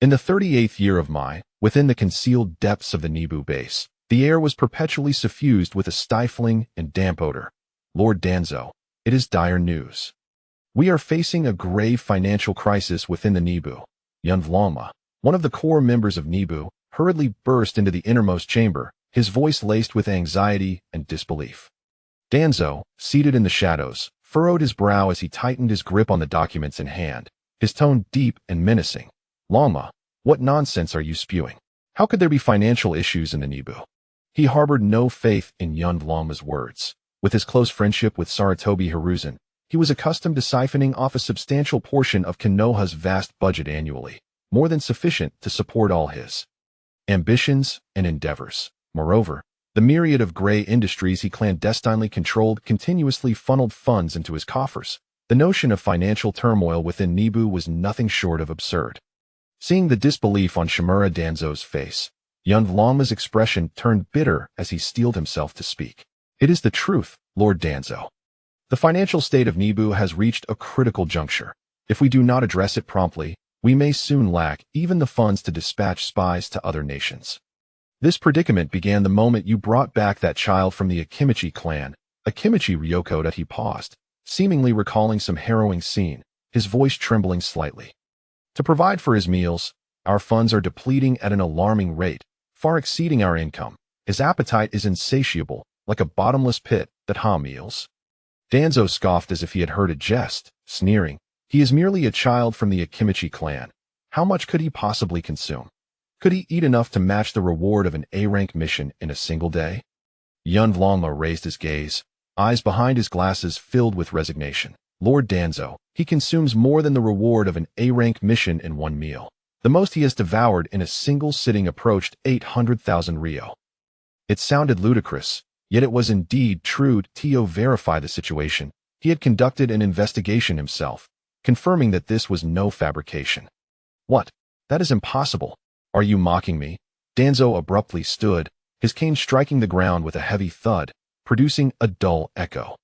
In the 38th year of Mai, within the concealed depths of the Nibu base, the air was perpetually suffused with a stifling and damp odor. Lord Danzo, it is dire news. We are facing a grave financial crisis within the Nibu. Yunvloma, one of the core members of Nibu, hurriedly burst into the innermost chamber, his voice laced with anxiety and disbelief. Danzo, seated in the shadows, furrowed his brow as he tightened his grip on the documents in hand, his tone deep and menacing. Lama, what nonsense are you spewing? How could there be financial issues in the Nibu? He harbored no faith in Yunvloma's words. With his close friendship with Sarutobi Hiruzen, he was accustomed to siphoning off a substantial portion of Konoha's vast budget annually, more than sufficient to support all his ambitions and endeavors. Moreover, the myriad of gray industries he clandestinely controlled continuously funneled funds into his coffers. The notion of financial turmoil within Nibu was nothing short of absurd. Seeing the disbelief on Shimura Danzo's face, Yunvloma's expression turned bitter as he steeled himself to speak. It is the truth, Lord Danzo. The financial state of Nibu has reached a critical juncture. If we do not address it promptly, we may soon lack even the funds to dispatch spies to other nations. This predicament began the moment you brought back that child from the Akimichi clan, Akimichi Ryoko. That he paused, seemingly recalling some harrowing scene, his voice trembling slightly. To provide for his meals, our funds are depleting at an alarming rate, far exceeding our income. His appetite is insatiable, like a bottomless pit that ha meals. Danzo scoffed as if he had heard a jest, sneering. He is merely a child from the Akimichi clan. How much could he possibly consume? Could he eat enough to match the reward of an A-rank mission in a single day? Yunvloma raised his gaze, eyes behind his glasses filled with resignation. Lord Danzo, he consumes more than the reward of an A-rank mission in one meal. The most he has devoured in a single sitting approached 800,000 ryo. It sounded ludicrous, yet it was indeed true. To verify the situation, he had conducted an investigation himself, confirming that this was no fabrication. What? That is impossible. Are you mocking me? Danzo abruptly stood, his cane striking the ground with a heavy thud, producing a dull echo.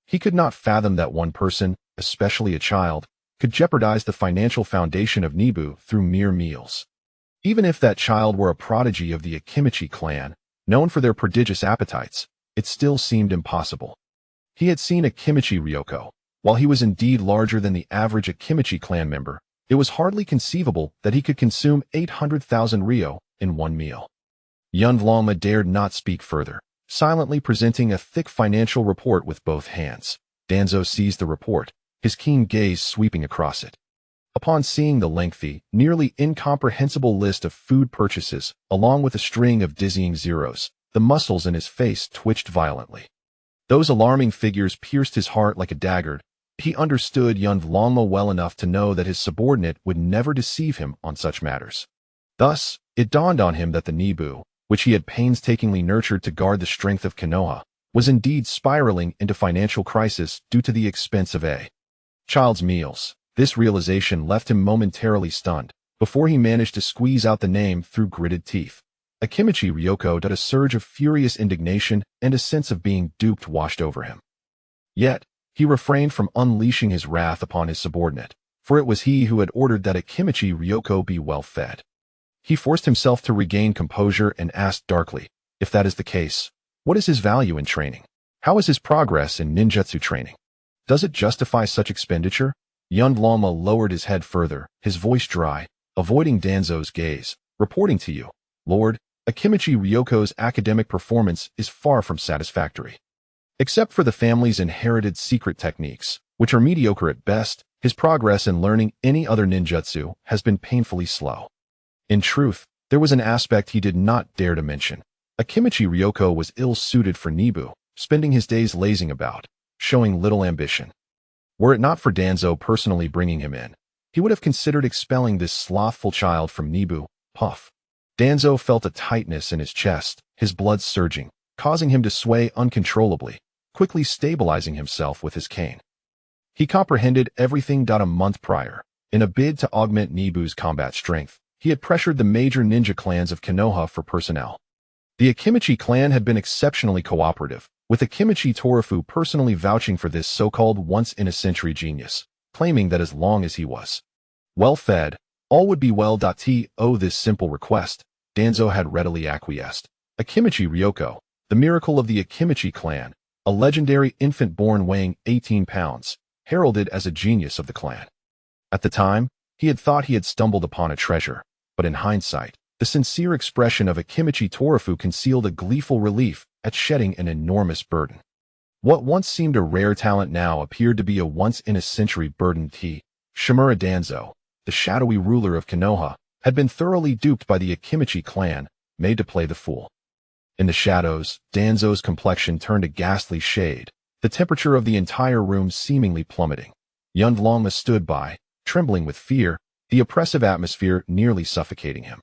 He could not fathom that one person, especially a child, could jeopardize the financial foundation of Nibu through mere meals. Even if that child were a prodigy of the Akimichi clan, known for their prodigious appetites, it still seemed impossible. He had seen Akimichi Ryoko. While he was indeed larger than the average Akimichi clan member, it was hardly conceivable that he could consume 800,000 ryo in one meal. Yunvloma dared not speak further, silently presenting a thick financial report with both hands. Danzo seized the report, his keen gaze sweeping across it. Upon seeing the lengthy, nearly incomprehensible list of food purchases, along with a string of dizzying zeros, the muscles in his face twitched violently. Those alarming figures pierced his heart like a dagger. He understood Yunvloma well enough to know that his subordinate would never deceive him on such matters. Thus, it dawned on him that the Nibu, which he had painstakingly nurtured to guard the strength of Konoha, was indeed spiraling into financial crisis due to the expense of a child's meals. This realization left him momentarily stunned, before he managed to squeeze out the name through gritted teeth. Akimichi Ryoko. A surge of furious indignation and a sense of being duped washed over him. Yet, he refrained from unleashing his wrath upon his subordinate, for it was he who had ordered that Akimichi Ryoko be well fed. He forced himself to regain composure and asked darkly, if that is the case, what is his value in training? How is his progress in ninjutsu training? Does it justify such expenditure? Yunvloma lowered his head further, his voice dry, avoiding Danzo's gaze. Reporting to you, Lord, Akimichi Ryoko's academic performance is far from satisfactory. Except for the family's inherited secret techniques, which are mediocre at best, his progress in learning any other ninjutsu has been painfully slow. In truth, there was an aspect he did not dare to mention. Akimichi Ryoko was ill-suited for Nibu, spending his days lazing about, showing little ambition. Were it not for Danzo personally bringing him in, he would have considered expelling this slothful child from Nibu. Puff. Danzo felt a tightness in his chest, his blood surging, causing him to sway uncontrollably, quickly stabilizing himself with his cane. He comprehended everything. A month prior, in a bid to augment Nibu's combat strength, he had pressured the major ninja clans of Konoha for personnel. The Akimichi clan had been exceptionally cooperative, with Akimichi Torifu personally vouching for this so-called once-in-a-century genius, claiming that as long as he was well-fed, All would be well. To this simple request, Danzo had readily acquiesced. Akimichi Ryoko, the miracle of the Akimichi clan, a legendary infant born weighing 18 pounds, heralded as a genius of the clan. At the time, he had thought he had stumbled upon a treasure, but in hindsight, the sincere expression of Akimichi Torifu concealed a gleeful relief at shedding an enormous burden. What once seemed a rare talent now appeared to be a once-in-a-century burden. Shimura Danzo, the shadowy ruler of Konoha, had been thoroughly duped by the Akimichi clan, made to play the fool. In the shadows, Danzo's complexion turned a ghastly shade, the temperature of the entire room seemingly plummeting. Yundlongma stood by, trembling with fear, the oppressive atmosphere nearly suffocating him.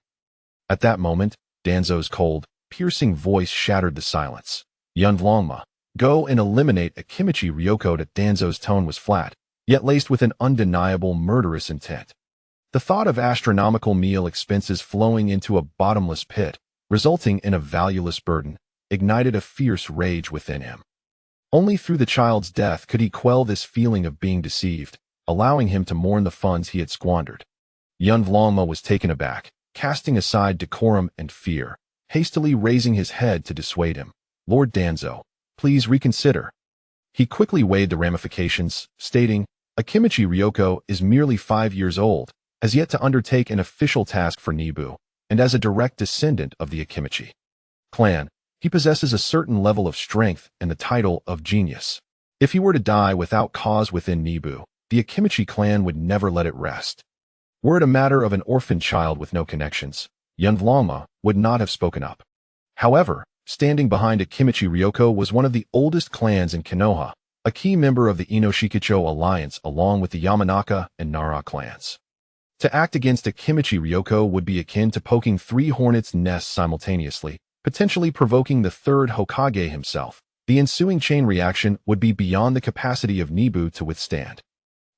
At that moment, Danzo's cold, piercing voice shattered the silence. Yundlongma, go and eliminate Akimichi Ryoko. Danzo's tone was flat, yet laced with an undeniable murderous intent. The thought of astronomical meal expenses flowing into a bottomless pit, resulting in a valueless burden, ignited a fierce rage within him. Only through the child's death could he quell this feeling of being deceived, allowing him to mourn the funds he had squandered. Yundlongma was taken aback, casting aside decorum and fear, hastily raising his head to dissuade him. Lord Danzo, please reconsider. He quickly weighed the ramifications, stating, Akimichi Ryoko is merely 5 years old, has yet to undertake an official task for Nibu, and as a direct descendant of the Akimichi clan, he possesses a certain level of strength and the title of genius. If he were to die without cause within Nibu, the Akimichi clan would never let it rest. Were it a matter of an orphan child with no connections, Yundlongma would not have spoken up. However, standing behind Akimichi Ryoko was one of the oldest clans in Konoha, a key member of the Inoshikicho alliance along with the Yamanaka and Nara clans. To act against Akimichi Ryoko would be akin to poking 3 hornets' nests simultaneously, potentially provoking the Third Hokage himself. The ensuing chain reaction would be beyond the capacity of Nibu to withstand.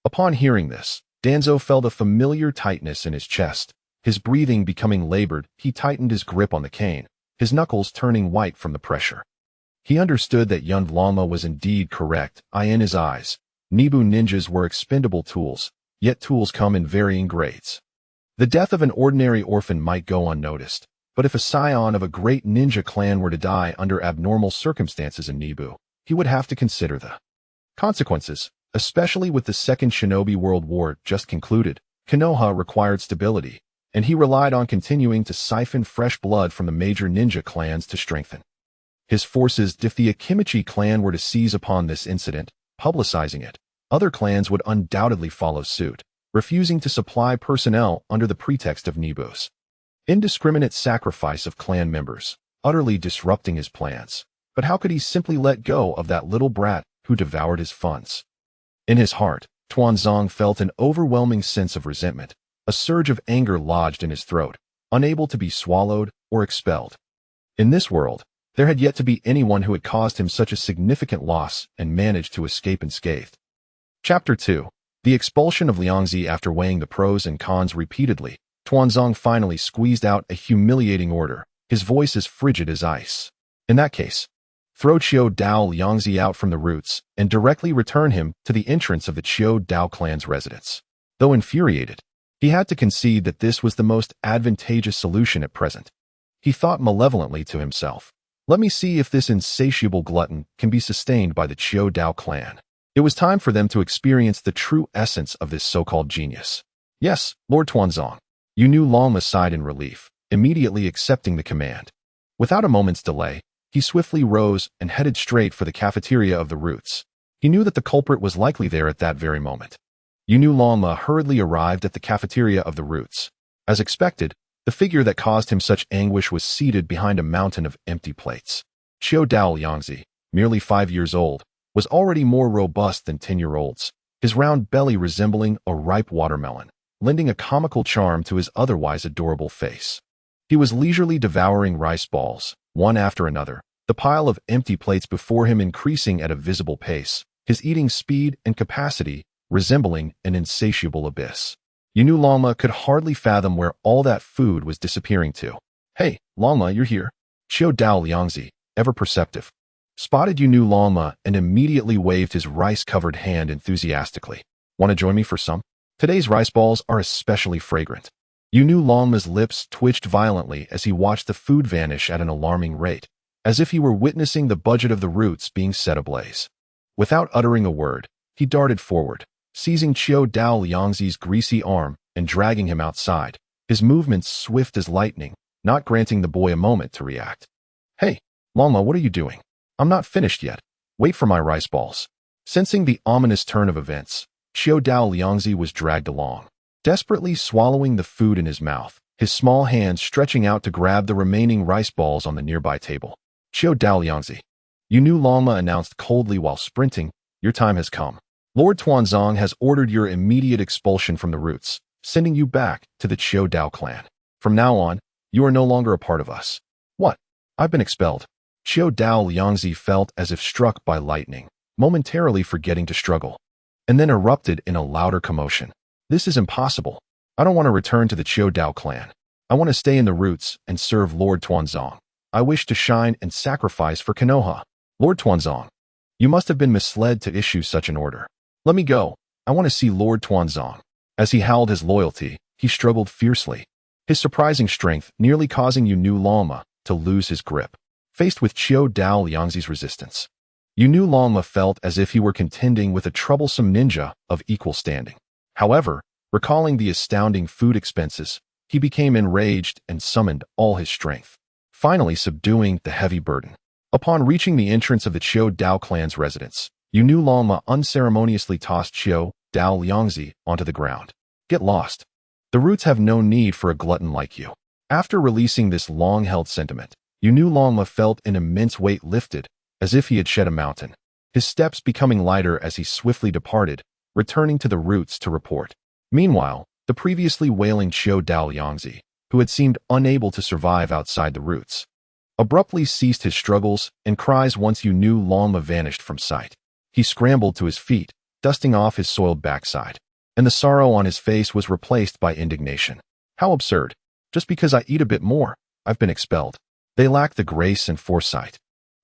Upon hearing this, Danzo felt a familiar tightness in his chest. His breathing becoming labored, he tightened his grip on the cane, his knuckles turning white from the pressure. He understood that Yundlongma was indeed correct. In his eyes, Nibu ninjas were expendable tools, yet tools come in varying grades. The death of an ordinary orphan might go unnoticed, but if a scion of a great ninja clan were to die under abnormal circumstances in Nibu, he would have to consider the consequences. Especially with the Second Shinobi World War just concluded, Konoha required stability, and he relied on continuing to siphon fresh blood from the major ninja clans to strengthen his forces. If the Akimichi clan were to seize upon this incident, publicizing it, other clans would undoubtedly follow suit, refusing to supply personnel under the pretext of Nibu's indiscriminate sacrifice of clan members, utterly disrupting his plans. But how could he simply let go of that little brat who devoured his funds? In his heart, Tuanzong felt an overwhelming sense of resentment. A surge of anger lodged in his throat, unable to be swallowed or expelled. In this world, there had yet to be anyone who had caused him such a significant loss and managed to escape unscathed. Chapter 2. The expulsion of Liangzi. After weighing the pros and cons repeatedly, Tuanzong finally squeezed out a humiliating order, his voice as frigid as ice. In that case, throw Qiu Dao Liangzi out from the roots and directly return him to the entrance of the Qiu Dao clan's residence. Though infuriated, he had to concede that this was the most advantageous solution at present. He thought malevolently to himself, let me see if this insatiable glutton can be sustained by the Qiu Dao clan. It was time for them to experience the true essence of this so-called genius. Yes, Lord Tuanzong. Yundlongma sighed in relief, immediately accepting the command. Without a moment's delay, he swiftly rose and headed straight for the cafeteria of the roots. He knew that the culprit was likely there at that very moment. Yundlongma hurriedly arrived at the cafeteria of the roots. As expected, the figure that caused him such anguish was seated behind a mountain of empty plates. Qiu Dao Liangzi, merely 5 years old, was already more robust than 10-year-olds, his round belly resembling a ripe watermelon, lending a comical charm to his otherwise adorable face. He was leisurely devouring rice balls, one after another, the pile of empty plates before him increasing at a visible pace, his eating speed and capacity resembling an insatiable abyss. Yundlongma could hardly fathom where all that food was disappearing to. Hey, Longma, you're here. Qiu Dao Liangzi, ever perceptive, spotted Yundlongma and immediately waved his rice-covered hand enthusiastically. Want to join me for some? Today's rice balls are especially fragrant. You knew Longma's lips twitched violently as he watched the food vanish at an alarming rate, as if he were witnessing the budget of the roots being set ablaze. Without uttering a word, he darted forward, seizing Qiu Dao Liangzi's greasy arm and dragging him outside, his movements swift as lightning, not granting the boy a moment to react. Hey, Longma, what are you doing? I'm not finished yet. Wait for my rice balls. Sensing the ominous turn of events, Qiu Dao Liangzi was dragged along, desperately swallowing the food in his mouth, his small hands stretching out to grab the remaining rice balls on the nearby table. Qiu Dao Liangzi, you knew, Longma announced coldly while sprinting, your time has come. Lord Tuanzong has ordered your immediate expulsion from the roots, sending you back to the Qiu Dao clan. From now on, you are no longer a part of us. What? I've been expelled. Qiu Dao Liangzi felt as if struck by lightning, momentarily forgetting to struggle, and then erupted in a louder commotion. This is impossible. I don't want to return to the Qiu Dao clan. I want to stay in the roots and serve Lord Tuanzong. I wish to shine and sacrifice for Konoha. Lord Tuanzong, you must have been misled to issue such an order. Let me go. I want to see Lord Tuanzong. As he howled his loyalty, he struggled fiercely, his surprising strength nearly causing Yu Nu Longma to lose his grip. Faced with Qiu Dao Liangzi's resistance, Yu Nu Longma felt as if he were contending with a troublesome ninja of equal standing. However, recalling the astounding food expenses, he became enraged and summoned all his strength, finally subduing the heavy burden. Upon reaching the entrance of the Qiu Dao clan's residence, Yu Nu Longma unceremoniously tossed Qiu Dao Liangzi onto the ground. Get lost. The roots have no need for a glutton like you. After releasing this long-held sentiment, Yu Nu Longma felt an immense weight lifted, as if he had shed a mountain, his steps becoming lighter as he swiftly departed, returning to the roots to report. Meanwhile, the previously wailing Qiu Dao Liangzi, who had seemed unable to survive outside the roots, abruptly ceased his struggles and cries once Yu Nu Longma vanished from sight. He scrambled to his feet, dusting off his soiled backside, and the sorrow on his face was replaced by indignation. How absurd. Just because I eat a bit more, I've been expelled. They lack the grace and foresight.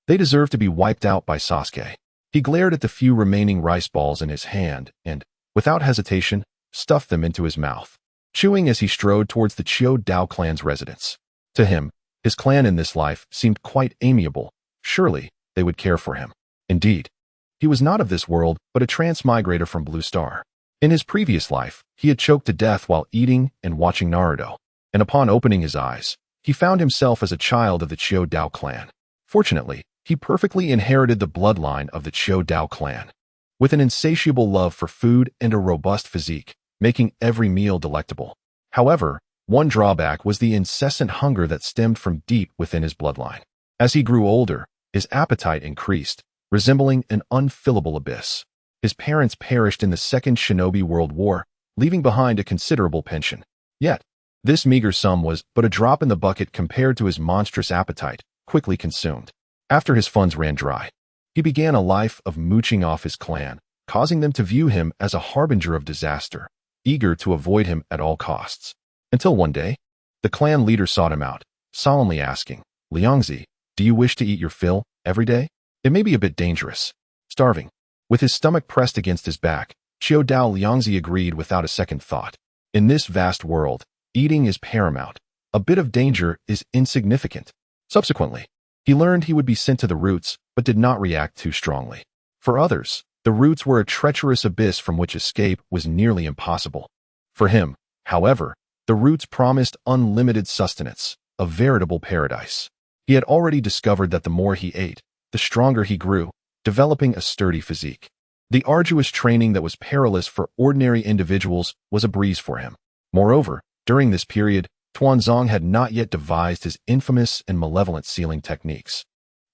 They deserve to be wiped out by Sasuke. He glared at the few remaining rice balls in his hand and, without hesitation, stuffed them into his mouth, chewing as he strode towards the Qiu Dao clan's residence. To him, his clan in this life seemed quite amiable. Surely, they would care for him. Indeed, he was not of this world, but a transmigrator from Blue Star. In his previous life, he had choked to death while eating and watching Naruto, and upon opening his eyes, he found himself as a child of the Qiu Dao clan. Fortunately, he perfectly inherited the bloodline of the Qiu Dao clan, with an insatiable love for food and a robust physique, making every meal delectable. However, one drawback was the incessant hunger that stemmed from deep within his bloodline. As he grew older, his appetite increased, resembling an unfillable abyss. His parents perished in the Second Shinobi World War, leaving behind a considerable pension. Yet, this meager sum was but a drop in the bucket compared to his monstrous appetite, quickly consumed. After his funds ran dry, he began a life of mooching off his clan, causing them to view him as a harbinger of disaster, eager to avoid him at all costs. Until one day, the clan leader sought him out, solemnly asking, Liangzi, do you wish to eat your fill every day? It may be a bit dangerous. Starving. With his stomach pressed against his back, Qiu Dao Liangzi agreed without a second thought. In this vast world, eating is paramount. A bit of danger is insignificant. Subsequently, he learned he would be sent to the roots, but did not react too strongly. For others, the roots were a treacherous abyss from which escape was nearly impossible. For him, however, the roots promised unlimited sustenance, a veritable paradise. He had already discovered that the more he ate, the stronger he grew, developing a sturdy physique. The arduous training that was perilous for ordinary individuals was a breeze for him. Moreover, during this period, Tuanzong had not yet devised his infamous and malevolent sealing techniques,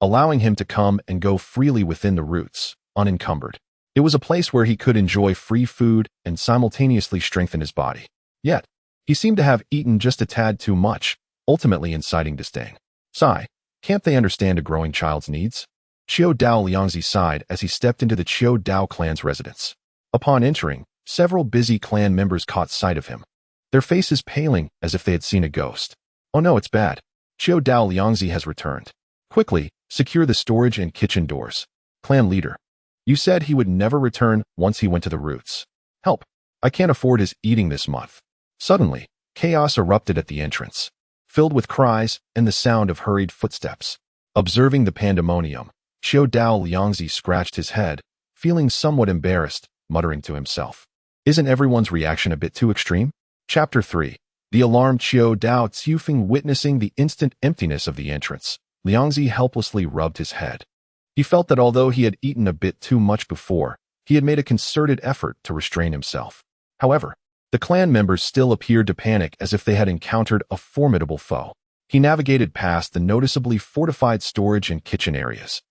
allowing him to come and go freely within the roots, unencumbered. It was a place where he could enjoy free food and simultaneously strengthen his body. Yet, he seemed to have eaten just a tad too much, ultimately inciting disdain. Sigh, can't they understand a growing child's needs? Qiu Dao Liangzi sighed as he stepped into the Qiu Dao clan's residence. Upon entering, several busy clan members caught sight of him, their faces paling as if they had seen a ghost. Oh no, it's bad. Qiu Dao Liangzi has returned. Quickly, secure the storage and kitchen doors. Clan leader, you said he would never return once he went to the roots. Help. I can't afford his eating this month. Suddenly, chaos erupted at the entrance, filled with cries and the sound of hurried footsteps. Observing the pandemonium, Xiao Dao Liangzi scratched his head, feeling somewhat embarrassed, muttering to himself. Isn't everyone's reaction a bit too extreme? Chapter 3. The alarmed Xiao Dao Tsufeng witnessing the instant emptiness of the entrance, Liangzi helplessly rubbed his head. He felt that although he had eaten a bit too much before, he had made a concerted effort to restrain himself. However, the clan members still appeared to panic as if they had encountered a formidable foe. He navigated past the noticeably fortified storage and kitchen areas,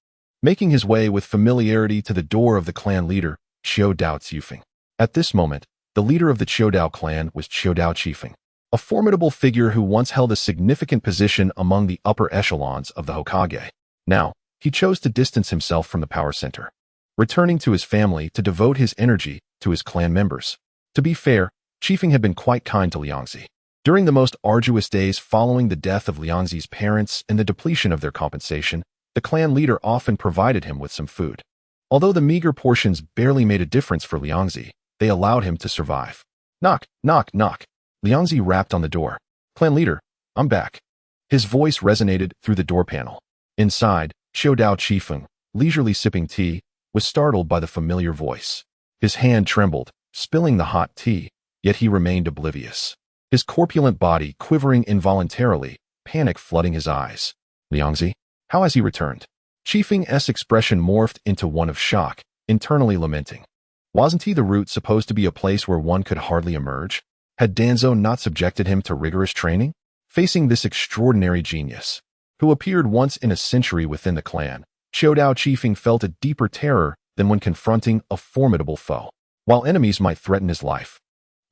making his way with familiarity to the door of the clan leader, Xiao Dao Tsufeng. At this moment, the leader of the Xiao Dao clan was Xiao Dao Tsufeng, a formidable figure who once held a significant position among the upper echelons of the Hokage. Now, he chose to distance himself from the power center, returning to his family to devote his energy to his clan members. To be fair, Tsufeng had been quite kind to Liangzi. During the most arduous days following the death of Liangzi's parents and the depletion of their compensation, the clan leader often provided him with some food. Although the meager portions barely made a difference for Liangzi, they allowed him to survive. Knock, knock, knock. Liangzi rapped on the door. Clan leader, I'm back. His voice resonated through the door panel. Inside, Xiao Dao Tsufeng, leisurely sipping tea, was startled by the familiar voice. His hand trembled, spilling the hot tea, yet he remained oblivious. His corpulent body quivering involuntarily, panic flooding his eyes. Liangzi? How has he returned? Tsufeng's expression morphed into one of shock, internally lamenting. Wasn't he the root supposed to be a place where one could hardly emerge? Had Danzo not subjected him to rigorous training? Facing this extraordinary genius, who appeared once in a century within the clan, Xiao Dao Tsufeng felt a deeper terror than when confronting a formidable foe. While enemies might threaten his life,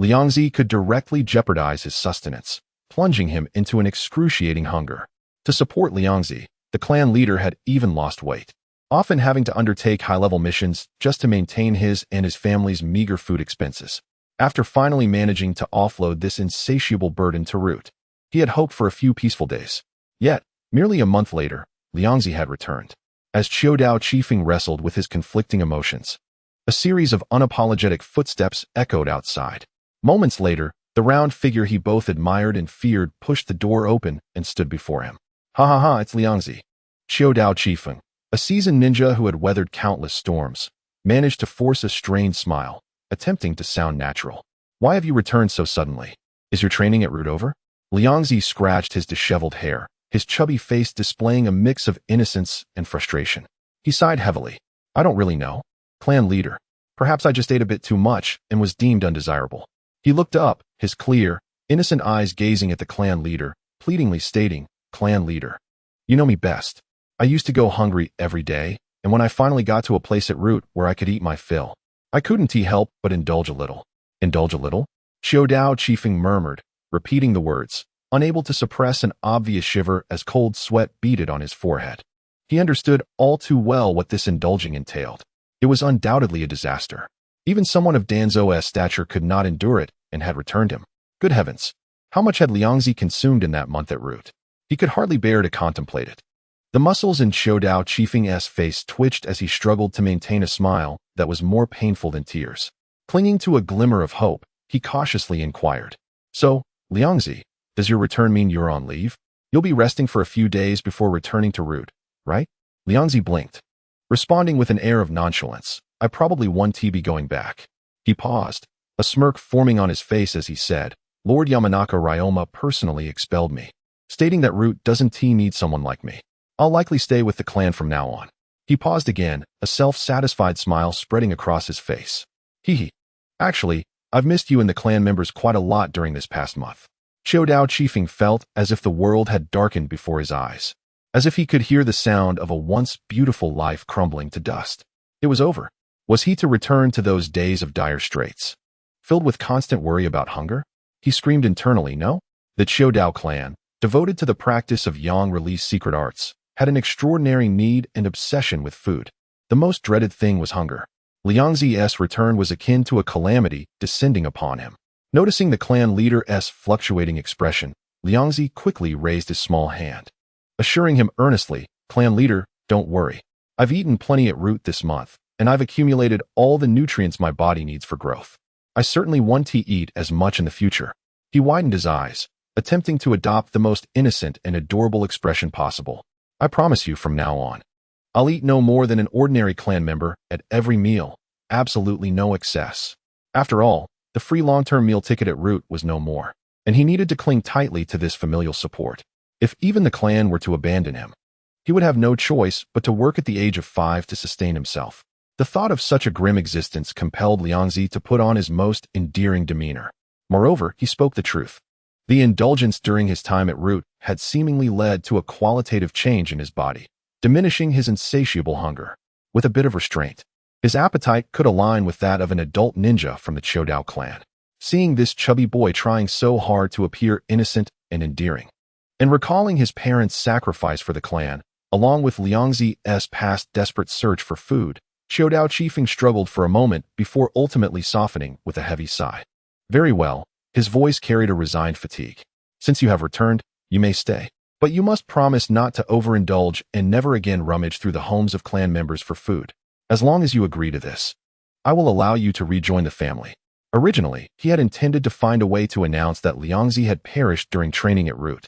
Liangzi could directly jeopardize his sustenance, plunging him into an excruciating hunger. To support Liangzi, the clan leader had even lost weight, often having to undertake high-level missions just to maintain his and his family's meager food expenses. After finally managing to offload this insatiable burden to Root, he had hoped for a few peaceful days. Yet, merely a month later, Liangzi had returned. As Xiao Dao Tsufeng wrestled with his conflicting emotions, a series of unapologetic footsteps echoed outside. Moments later, the round figure he both admired and feared pushed the door open and stood before him. Ha ha ha, it's Liangzi. Xiao Dao Tsufeng, a seasoned ninja who had weathered countless storms, managed to force a strained smile, attempting to sound natural. Why have you returned so suddenly? Is your training at Root over? Liangzi scratched his disheveled hair, his chubby face displaying a mix of innocence and frustration. He sighed heavily. I don't really know. Clan leader. Perhaps I just ate a bit too much and was deemed undesirable. He looked up, his clear, innocent eyes gazing at the clan leader, pleadingly stating, Clan leader. You know me best. I used to go hungry every day, and when I finally got to a place at Root where I could eat my fill, I couldn't help but indulge a little. Indulge a little? Xiao Dao Tsufeng murmured, repeating the words, unable to suppress an obvious shiver as cold sweat beaded on his forehead. He understood all too well what this indulging entailed. It was undoubtedly a disaster. Even someone of Danzo's stature could not endure it and had returned him. Good heavens! How much had Liangzi consumed in that month at Root? He could hardly bear to contemplate it. The muscles in Xiao Dao Tsufeng's face twitched as he struggled to maintain a smile that was more painful than tears. Clinging to a glimmer of hope, he cautiously inquired. So, Liangzi, does your return mean you're on leave? You'll be resting for a few days before returning to Root, right? Liangzi blinked, responding with an air of nonchalance. I probably won't be going back. He paused, a smirk forming on his face as he said, Lord Yamanaka Ryoma personally expelled me, stating that Root doesn't need someone like me. I'll likely stay with the clan from now on. He paused again, a self-satisfied smile spreading across his face. Hee. Actually, I've missed you and the clan members quite a lot during this past month. Xiao Dao Tsufeng felt as if the world had darkened before his eyes, as if he could hear the sound of a once beautiful life crumbling to dust. It was over. Was he to return to those days of dire straits, filled with constant worry about hunger? He screamed internally, no? The Xiao Dao clan, devoted to the practice of yang-release secret arts, had an extraordinary need and obsession with food. The most dreaded thing was hunger. Liangzi's return was akin to a calamity descending upon him. Noticing the clan leader's fluctuating expression, Liangzi quickly raised his small hand, assuring him earnestly, Clan leader, don't worry. I've eaten plenty at Root this month, and I've accumulated all the nutrients my body needs for growth. I certainly want to eat as much in the future. He widened his eyes, attempting to adopt the most innocent and adorable expression possible. I promise you from now on, I'll eat no more than an ordinary clan member at every meal, absolutely no excess. After all, the free long-term meal ticket at Root was no more, and he needed to cling tightly to this familial support. If even the clan were to abandon him, he would have no choice but to work at the age of 5 to sustain himself. The thought of such a grim existence compelled Liangzi to put on his most endearing demeanor. Moreover, he spoke the truth. The indulgence during his time at Root had seemingly led to a qualitative change in his body, diminishing his insatiable hunger. With a bit of restraint, his appetite could align with that of an adult ninja from the Chodao clan. Seeing this chubby boy trying so hard to appear innocent and endearing, and recalling his parents' sacrifice for the clan, along with Liangzi's past desperate search for food, Chodao Chiefing struggled for a moment before ultimately softening with a heavy sigh. Very well, his voice carried a resigned fatigue. Since you have returned, you may stay. But you must promise not to overindulge and never again rummage through the homes of clan members for food. As long as you agree to this, I will allow you to rejoin the family. Originally, he had intended to find a way to announce that Liangzi had perished during training at Root,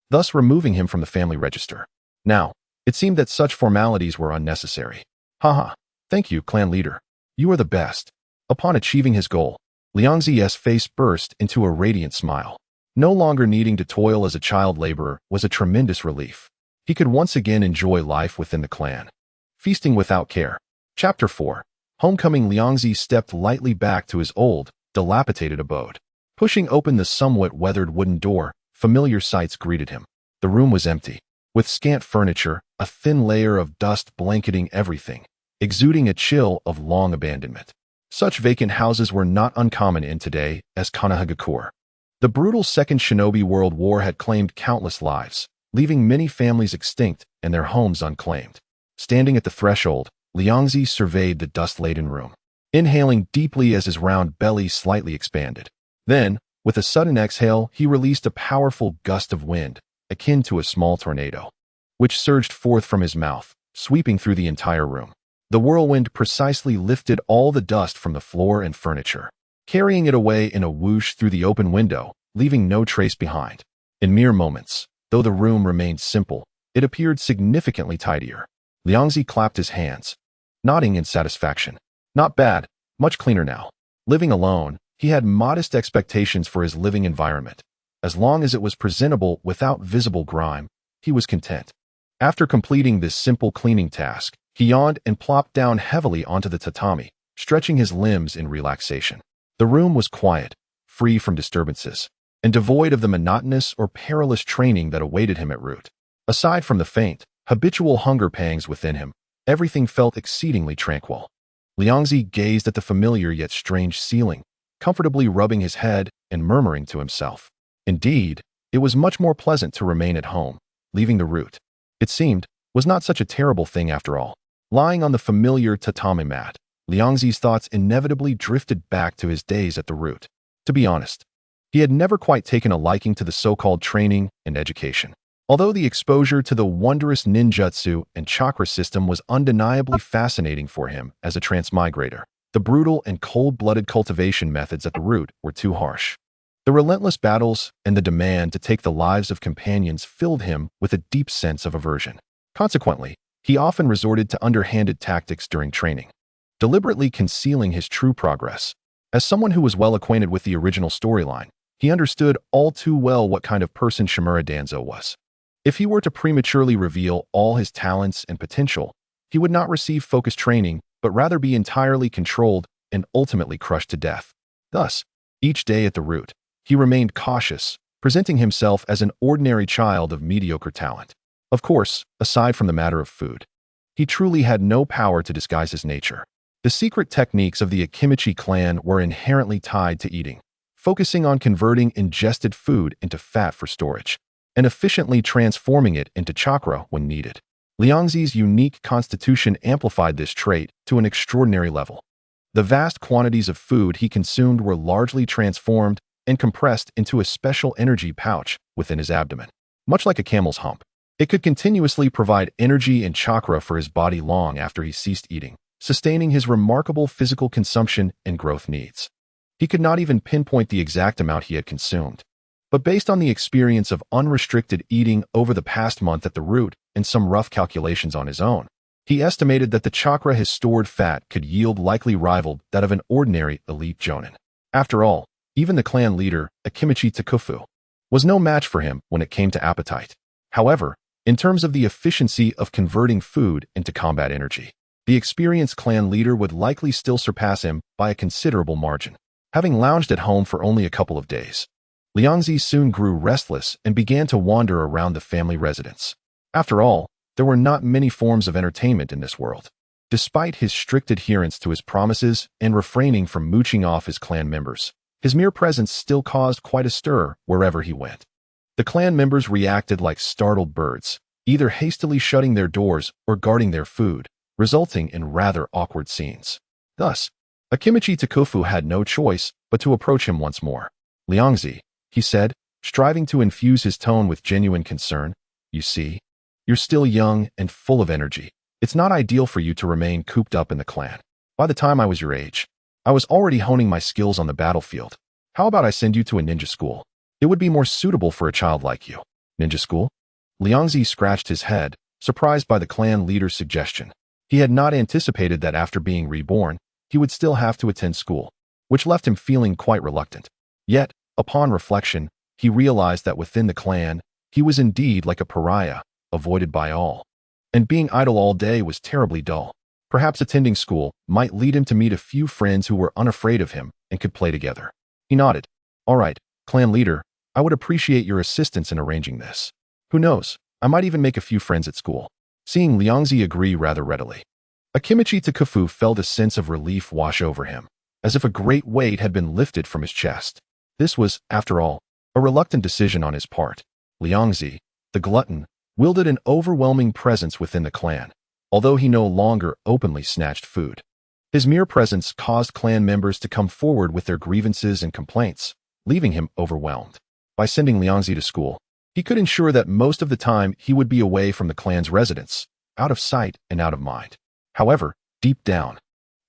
thus removing him from the family register. Now, it seemed that such formalities were unnecessary. Haha. Thank you, clan leader. You are the best. Upon achieving his goal, Liangzi's face burst into a radiant smile. No longer needing to toil as a child laborer was a tremendous relief. He could once again enjoy life within the clan. Feasting without care. Chapter 4. Homecoming. Liangzi stepped lightly back to his old, dilapidated abode. Pushing open the somewhat weathered wooden door, familiar sights greeted him. The room was empty, with scant furniture, a thin layer of dust blanketing everything, exuding a chill of long abandonment. Such vacant houses were not uncommon in today as Konohagakure. The brutal Second Shinobi World War had claimed countless lives, leaving many families extinct and their homes unclaimed. Standing at the threshold, Liangzi surveyed the dust-laden room, inhaling deeply as his round belly slightly expanded. Then, with a sudden exhale, he released a powerful gust of wind, akin to a small tornado, which surged forth from his mouth, sweeping through the entire room. The whirlwind precisely lifted all the dust from the floor and furniture, carrying it away in a whoosh through the open window, leaving no trace behind. In mere moments, though the room remained simple, it appeared significantly tidier. Liangzi clapped his hands, nodding in satisfaction. Not bad, much cleaner now. Living alone, he had modest expectations for his living environment. As long as it was presentable without visible grime, he was content. After completing this simple cleaning task, he yawned and plopped down heavily onto the tatami, stretching his limbs in relaxation. The room was quiet, free from disturbances, and devoid of the monotonous or perilous training that awaited him at Root. Aside from the faint, habitual hunger pangs within him, everything felt exceedingly tranquil. Liangzi gazed at the familiar yet strange ceiling, comfortably rubbing his head and murmuring to himself. Indeed, it was much more pleasant to remain at home, leaving the Root. It seemed, was not such a terrible thing after all. Lying on the familiar tatami mat, Liangzi's thoughts inevitably drifted back to his days at the Root. To be honest, he had never quite taken a liking to the so-called training and education. Although the exposure to the wondrous ninjutsu and chakra system was undeniably fascinating for him as a transmigrator, the brutal and cold-blooded cultivation methods at the Root were too harsh. The relentless battles and the demand to take the lives of companions filled him with a deep sense of aversion. Consequently, he often resorted to underhanded tactics during training, deliberately concealing his true progress. As someone who was well acquainted with the original storyline, he understood all too well what kind of person Shimura Danzo was. If he were to prematurely reveal all his talents and potential, he would not receive focused training, but rather be entirely controlled and ultimately crushed to death. Thus, each day at the Root, he remained cautious, presenting himself as an ordinary child of mediocre talent. Of course, aside from the matter of food, he truly had no power to disguise his nature. The secret techniques of the Akimichi clan were inherently tied to eating, focusing on converting ingested food into fat for storage, and efficiently transforming it into chakra when needed. Liangzi's unique constitution amplified this trait to an extraordinary level. The vast quantities of food he consumed were largely transformed and compressed into a special energy pouch within his abdomen. Much like a camel's hump, it could continuously provide energy and chakra for his body long after he ceased eating, sustaining his remarkable physical consumption and growth needs. He could not even pinpoint the exact amount he had consumed. But based on the experience of unrestricted eating over the past month at the root and some rough calculations on his own, he estimated that the chakra his stored fat could yield likely rivaled that of an ordinary elite jonin. After all, even the clan leader, Akimichi Torifu, was no match for him when it came to appetite. However, in terms of the efficiency of converting food into combat energy, the experienced clan leader would likely still surpass him by a considerable margin. Having lounged at home for only a couple of days, Liangzi soon grew restless and began to wander around the family residence. After all, there were not many forms of entertainment in this world. Despite his strict adherence to his promises and refraining from mooching off his clan members, his mere presence still caused quite a stir wherever he went. The clan members reacted like startled birds, either hastily shutting their doors or guarding their food, resulting in rather awkward scenes. Thus, Akimichi Torifu had no choice but to approach him once more. "Liangzi," he said, striving to infuse his tone with genuine concern, "you see, you're still young and full of energy. It's not ideal for you to remain cooped up in the clan. By the time I was your age, I was already honing my skills on the battlefield. How about I send you to a ninja school? It would be more suitable for a child like you." "Ninja school?" Liangzi scratched his head, surprised by the clan leader's suggestion. He had not anticipated that after being reborn, he would still have to attend school, which left him feeling quite reluctant. Yet, upon reflection, he realized that within the clan, he was indeed like a pariah, avoided by all. And being idle all day was terribly dull. Perhaps attending school might lead him to meet a few friends who were unafraid of him and could play together. He nodded. "All right, clan leader, I would appreciate your assistance in arranging this. Who knows, I might even make a few friends at school." Seeing Liangzi agree rather readily, Akimichi Torifu felt a sense of relief wash over him, as if a great weight had been lifted from his chest. This was, after all, a reluctant decision on his part. Liangzi, the glutton, wielded an overwhelming presence within the clan, although he no longer openly snatched food. His mere presence caused clan members to come forward with their grievances and complaints, leaving him overwhelmed. By sending Liangzi to school, he could ensure that most of the time he would be away from the clan's residence, out of sight and out of mind. However, deep down,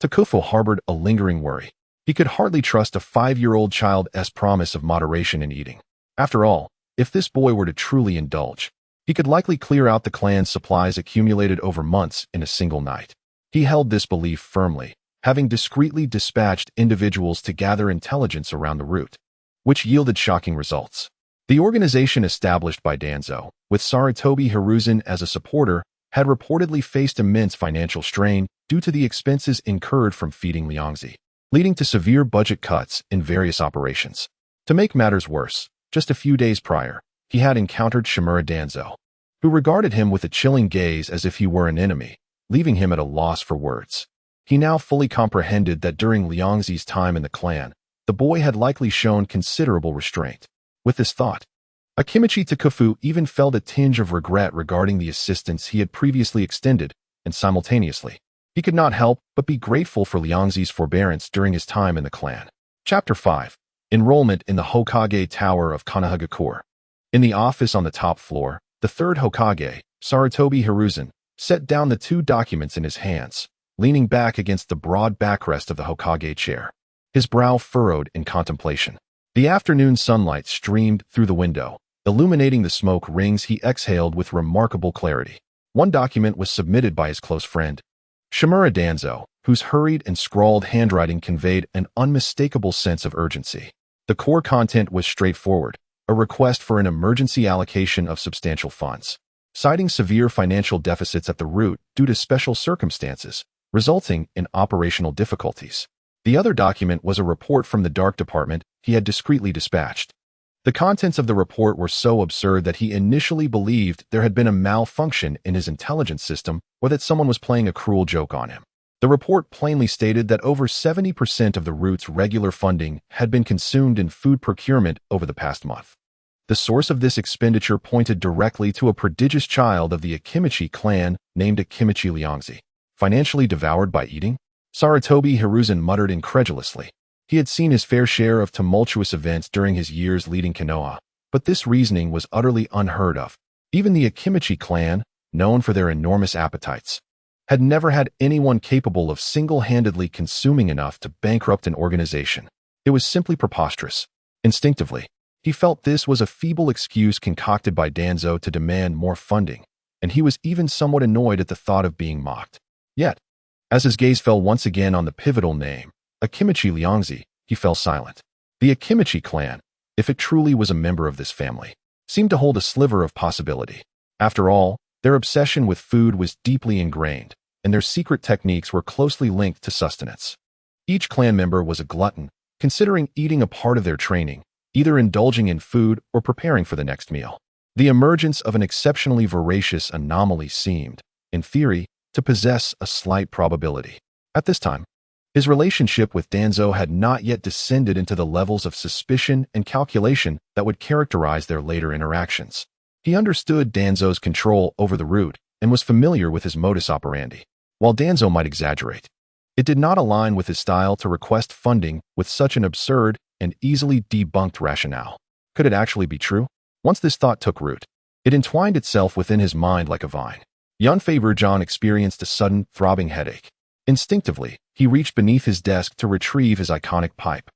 Torifu harbored a lingering worry. He could hardly trust a 5-year-old child's promise of moderation in eating. After all, if this boy were to truly indulge, he could likely clear out the clan's supplies accumulated over months in a single night. He held this belief firmly, having discreetly dispatched individuals to gather intelligence around the route, which yielded shocking results. The organization established by Danzo, with Sarutobi Hiruzen as a supporter, had reportedly faced immense financial strain due to the expenses incurred from feeding Liangzi, leading to severe budget cuts in various operations. To make matters worse, just a few days prior, he had encountered Shimura Danzo, who regarded him with a chilling gaze as if he were an enemy, leaving him at a loss for words. He now fully comprehended that during Liangzi's time in the clan, the boy had likely shown considerable restraint. With this thought, Akimichi Torifu even felt a tinge of regret regarding the assistance he had previously extended, and simultaneously, he could not help but be grateful for Liangzi's forbearance during his time in the clan. Chapter 5. Enrollment in the Hokage Tower of Konohagakure. In the office on the top floor, the third Hokage, Sarutobi Hiruzen, set down the 2 documents in his hands, leaning back against the broad backrest of the Hokage chair, his brow furrowed in contemplation. The afternoon sunlight streamed through the window, illuminating the smoke rings he exhaled with remarkable clarity. One document was submitted by his close friend, Shimura Danzo, whose hurried and scrawled handwriting conveyed an unmistakable sense of urgency. The core content was straightforward, a request for an emergency allocation of substantial funds, citing severe financial deficits at the root due to special circumstances, resulting in operational difficulties. The other document was a report from the Dark Department he had discreetly dispatched. The contents of the report were so absurd that he initially believed there had been a malfunction in his intelligence system or that someone was playing a cruel joke on him. The report plainly stated that over 70% of the root's regular funding had been consumed in food procurement over the past month. The source of this expenditure pointed directly to a prodigious child of the Akimichi clan named Akimichi Liangzi. Financially devoured by eating? Sarutobi Hiruzen muttered incredulously. He had seen his fair share of tumultuous events during his years leading Konoha, but this reasoning was utterly unheard of. Even the Akimichi clan, known for their enormous appetites, had never had anyone capable of single-handedly consuming enough to bankrupt an organization. It was simply preposterous. Instinctively, he felt this was a feeble excuse concocted by Danzo to demand more funding, and he was even somewhat annoyed at the thought of being mocked. Yet, as his gaze fell once again on the pivotal name, Akimichi Ryoko, he fell silent. The Akimichi clan, if it truly was a member of this family, seemed to hold a sliver of possibility. After all, their obsession with food was deeply ingrained, and their secret techniques were closely linked to sustenance. Each clan member was a glutton, considering eating a part of their training, either indulging in food or preparing for the next meal. The emergence of an exceptionally voracious anomaly seemed, in theory, to possess a slight probability. At this time, his relationship with Danzo had not yet descended into the levels of suspicion and calculation that would characterize their later interactions. He understood Danzo's control over the root and was familiar with his modus operandi. While Danzo might exaggerate, it did not align with his style to request funding with such an absurd and easily debunked rationale. Could it actually be true? Once this thought took root, it entwined itself within his mind like a vine. Yunfei experienced a sudden, throbbing headache. Instinctively, he reached beneath his desk to retrieve his iconic pipe,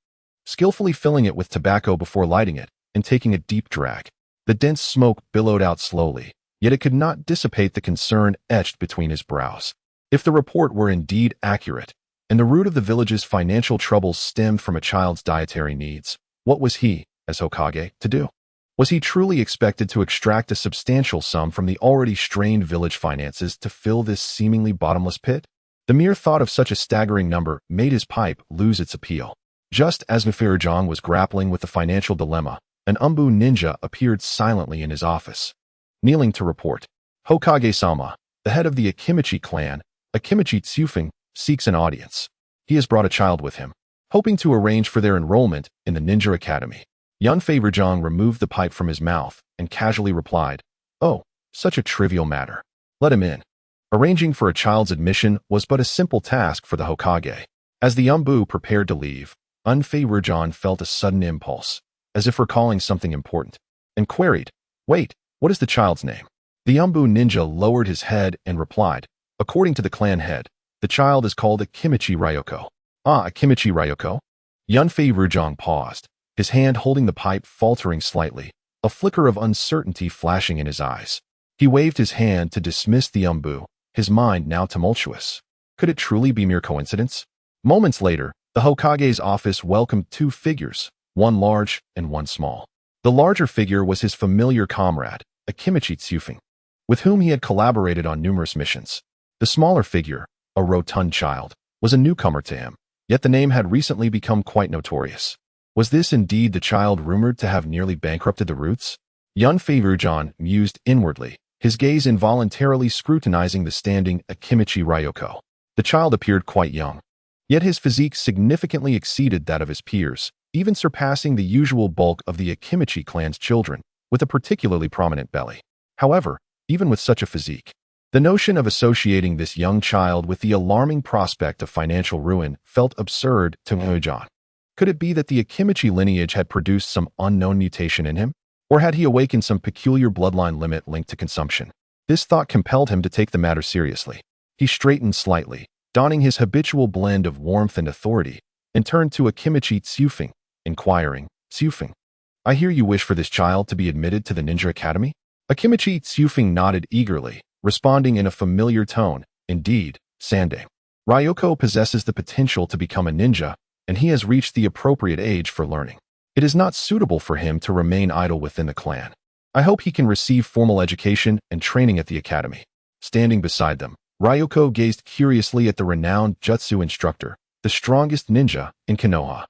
skillfully filling it with tobacco before lighting it and taking a deep drag. The dense smoke billowed out slowly, yet it could not dissipate the concern etched between his brows. If the report were indeed accurate, and the root of the village's financial troubles stemmed from a child's dietary needs, what was he, as Hokage, to do? Was he truly expected to extract a substantial sum from the already strained village finances to fill this seemingly bottomless pit? The mere thought of such a staggering number made his pipe lose its appeal. Just as Nefirujong was grappling with the financial dilemma, an Umbu ninja appeared silently in his office. Kneeling to report, Hokage-sama, the head of the Akimichi clan, Akimichi Torifu, seeks an audience. He has brought a child with him, hoping to arrange for their enrollment in the ninja academy. Yunfei removed the pipe from his mouth and casually replied, "Oh, such a trivial matter. Let him in." Arranging for a child's admission was but a simple task for the Hokage. As the Umbu prepared to leave, Yunfei felt a sudden impulse, as if recalling something important, and queried, "Wait, what is the child's name?" The Umbu ninja lowered his head and replied, "According to the clan head, the child is called Akimichi Ryoko." "Ah, Akimichi Ryoko?" Yunfei paused, his hand holding the pipe faltering slightly, a flicker of uncertainty flashing in his eyes. He waved his hand to dismiss the Umbu, his mind now tumultuous. Could it truly be mere coincidence? Moments later, the Hokage's office welcomed two figures, one large and one small. The larger figure was his familiar comrade, Akimichi Torifu, with whom he had collaborated on numerous missions. The smaller figure, a rotund child, was a newcomer to him, yet the name had recently become quite notorious. Was this indeed the child rumored to have nearly bankrupted the roots? Yunfei mused inwardly, his gaze involuntarily scrutinizing the standing Akimichi Ryoko. The child appeared quite young, yet his physique significantly exceeded that of his peers, even surpassing the usual bulk of the Akimichi clan's children, with a particularly prominent belly. However, even with such a physique, the notion of associating this young child with the alarming prospect of financial ruin felt absurd to Mujan. Could it be that the Akimichi lineage had produced some unknown mutation in him? Or had he awakened some peculiar bloodline limit linked to consumption? This thought compelled him to take the matter seriously. He straightened slightly, donning his habitual blend of warmth and authority, and turned to Akimichi Torifu, inquiring, "Torifu, I hear you wish for this child to be admitted to the ninja academy?" Akimichi Torifu nodded eagerly, responding in a familiar tone, "Indeed, Sandame. Ryoko possesses the potential to become a ninja, and he has reached the appropriate age for learning. It is not suitable for him to remain idle within the clan. I hope he can receive formal education and training at the academy." Standing beside them, Ryoko gazed curiously at the renowned jutsu instructor, the strongest ninja in Konoha.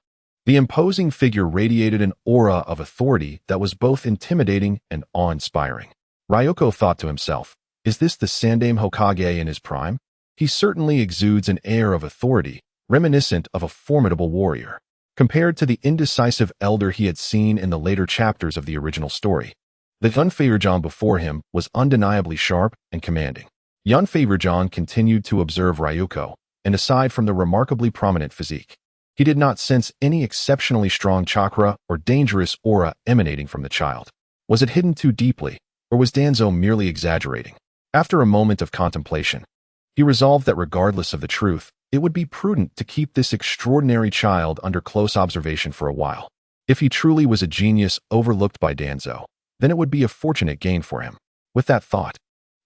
The imposing figure radiated an aura of authority that was both intimidating and awe-inspiring. Ryoko thought to himself, is this the Sandame Hokage in his prime? He certainly exudes an air of authority, reminiscent of a formidable warrior. Compared to the indecisive elder he had seen in the later chapters of the original story, the Yunfei before him was undeniably sharp and commanding. Yunfei continued to observe Ryoko, and aside from the remarkably prominent physique, he did not sense any exceptionally strong chakra or dangerous aura emanating from the child. Was it hidden too deeply, or was Danzo merely exaggerating? After a moment of contemplation, he resolved that regardless of the truth, it would be prudent to keep this extraordinary child under close observation for a while. If he truly was a genius overlooked by Danzo, then it would be a fortunate gain for him. With that thought,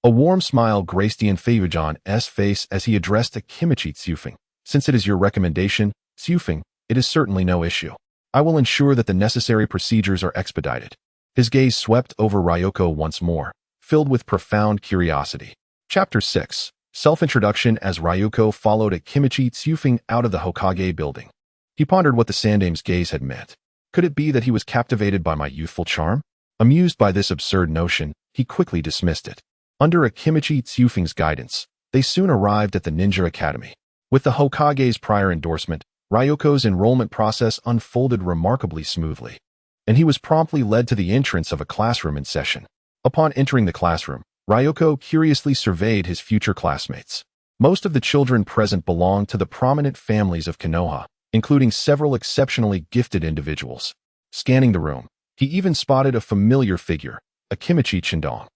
a warm smile graced Ian Favijon's face as he addressed Akimichi Tsufing. Since it is your recommendation, Tsufing, it is certainly no issue. I will ensure that the necessary procedures are expedited. His gaze swept over Ryoko once more, filled with profound curiosity. Chapter 6. Self-introduction. As Ryoko followed Akimichi Tsufing out of the Hokage building, he pondered what the Sandame's gaze had meant. Could it be that he was captivated by my youthful charm? Amused by this absurd notion, he quickly dismissed it. Under Akimichi Tsufing's guidance, they soon arrived at the Ninja Academy. With the Hokage's prior endorsement, Ryoko's enrollment process unfolded remarkably smoothly, and he was promptly led to the entrance of a classroom in session. Upon entering the classroom, Ryoko curiously surveyed his future classmates. Most of the children present belonged to the prominent families of Konoha, including several exceptionally gifted individuals. Scanning the room, he even spotted a familiar figure, Akimichi Chandong,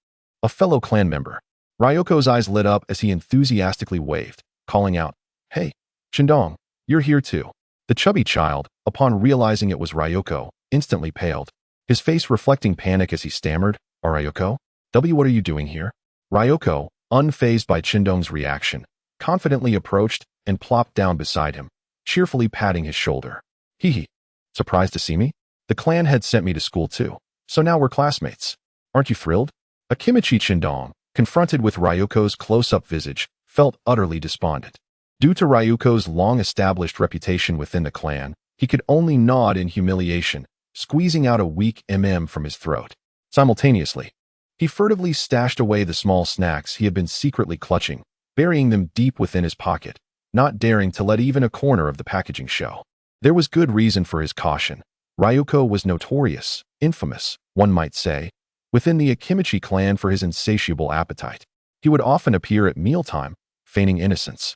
a fellow clan member. Ryoko's eyes lit up as he enthusiastically waved, calling out, "Hey, Chandong, you're here too." The chubby child, upon realizing it was Ryoko, instantly paled, his face reflecting panic as he stammered, "Ryoko? What are you doing here?" Ryoko, unfazed by Chandong's reaction, confidently approached and plopped down beside him, cheerfully patting his shoulder. "Hee. Surprised to see me? The clan had sent me to school too, so now we're classmates. Aren't you thrilled?" Akimichi Chandong, confronted with Ryoko's close-up visage, felt utterly despondent. Due to Ryoko's long-established reputation within the clan, he could only nod in humiliation, squeezing out a weak from his throat. Simultaneously, he furtively stashed away the small snacks he had been secretly clutching, burying them deep within his pocket, not daring to let even a corner of the packaging show. There was good reason for his caution. Ryoko was notorious, infamous, one might say, within the Akimichi clan for his insatiable appetite. He would often appear at mealtime, feigning innocence,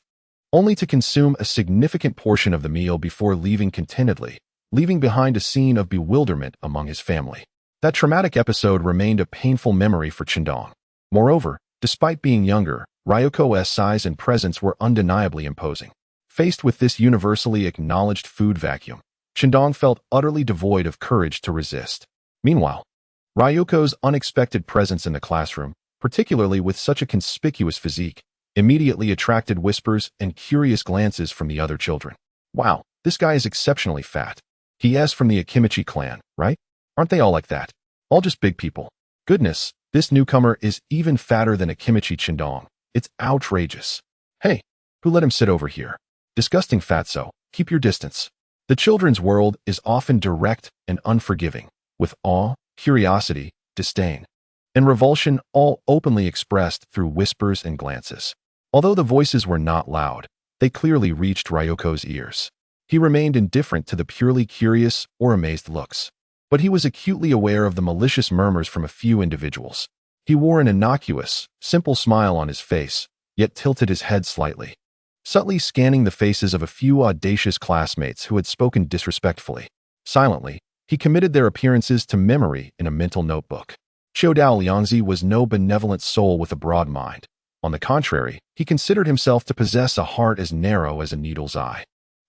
only to consume a significant portion of the meal before leaving contentedly, leaving behind a scene of bewilderment among his family. That traumatic episode remained a painful memory for Chandong. Moreover, despite being younger, Ryoko's size and presence were undeniably imposing. Faced with this universally acknowledged food vacuum, Chandong felt utterly devoid of courage to resist. Meanwhile, Ryoko's unexpected presence in the classroom, particularly with such a conspicuous physique, immediately attracted whispers and curious glances from the other children. "Wow, this guy is exceptionally fat. He is from the Akimichi clan, right? Aren't they all like that? All just big people. Goodness, this newcomer is even fatter than Akimichi Chandong. It's outrageous. Hey, who let him sit over here? Disgusting fatso, keep your distance." The children's world is often direct and unforgiving, with awe, curiosity, disdain, and revulsion all openly expressed through whispers and glances. Although the voices were not loud, they clearly reached Ryoko's ears. He remained indifferent to the purely curious or amazed looks, but he was acutely aware of the malicious murmurs from a few individuals. He wore an innocuous, simple smile on his face, yet tilted his head slightly, subtly scanning the faces of a few audacious classmates who had spoken disrespectfully. Silently, he committed their appearances to memory in a mental notebook. Chodao Liangzi was no benevolent soul with a broad mind. On the contrary, he considered himself to possess a heart as narrow as a needle's eye.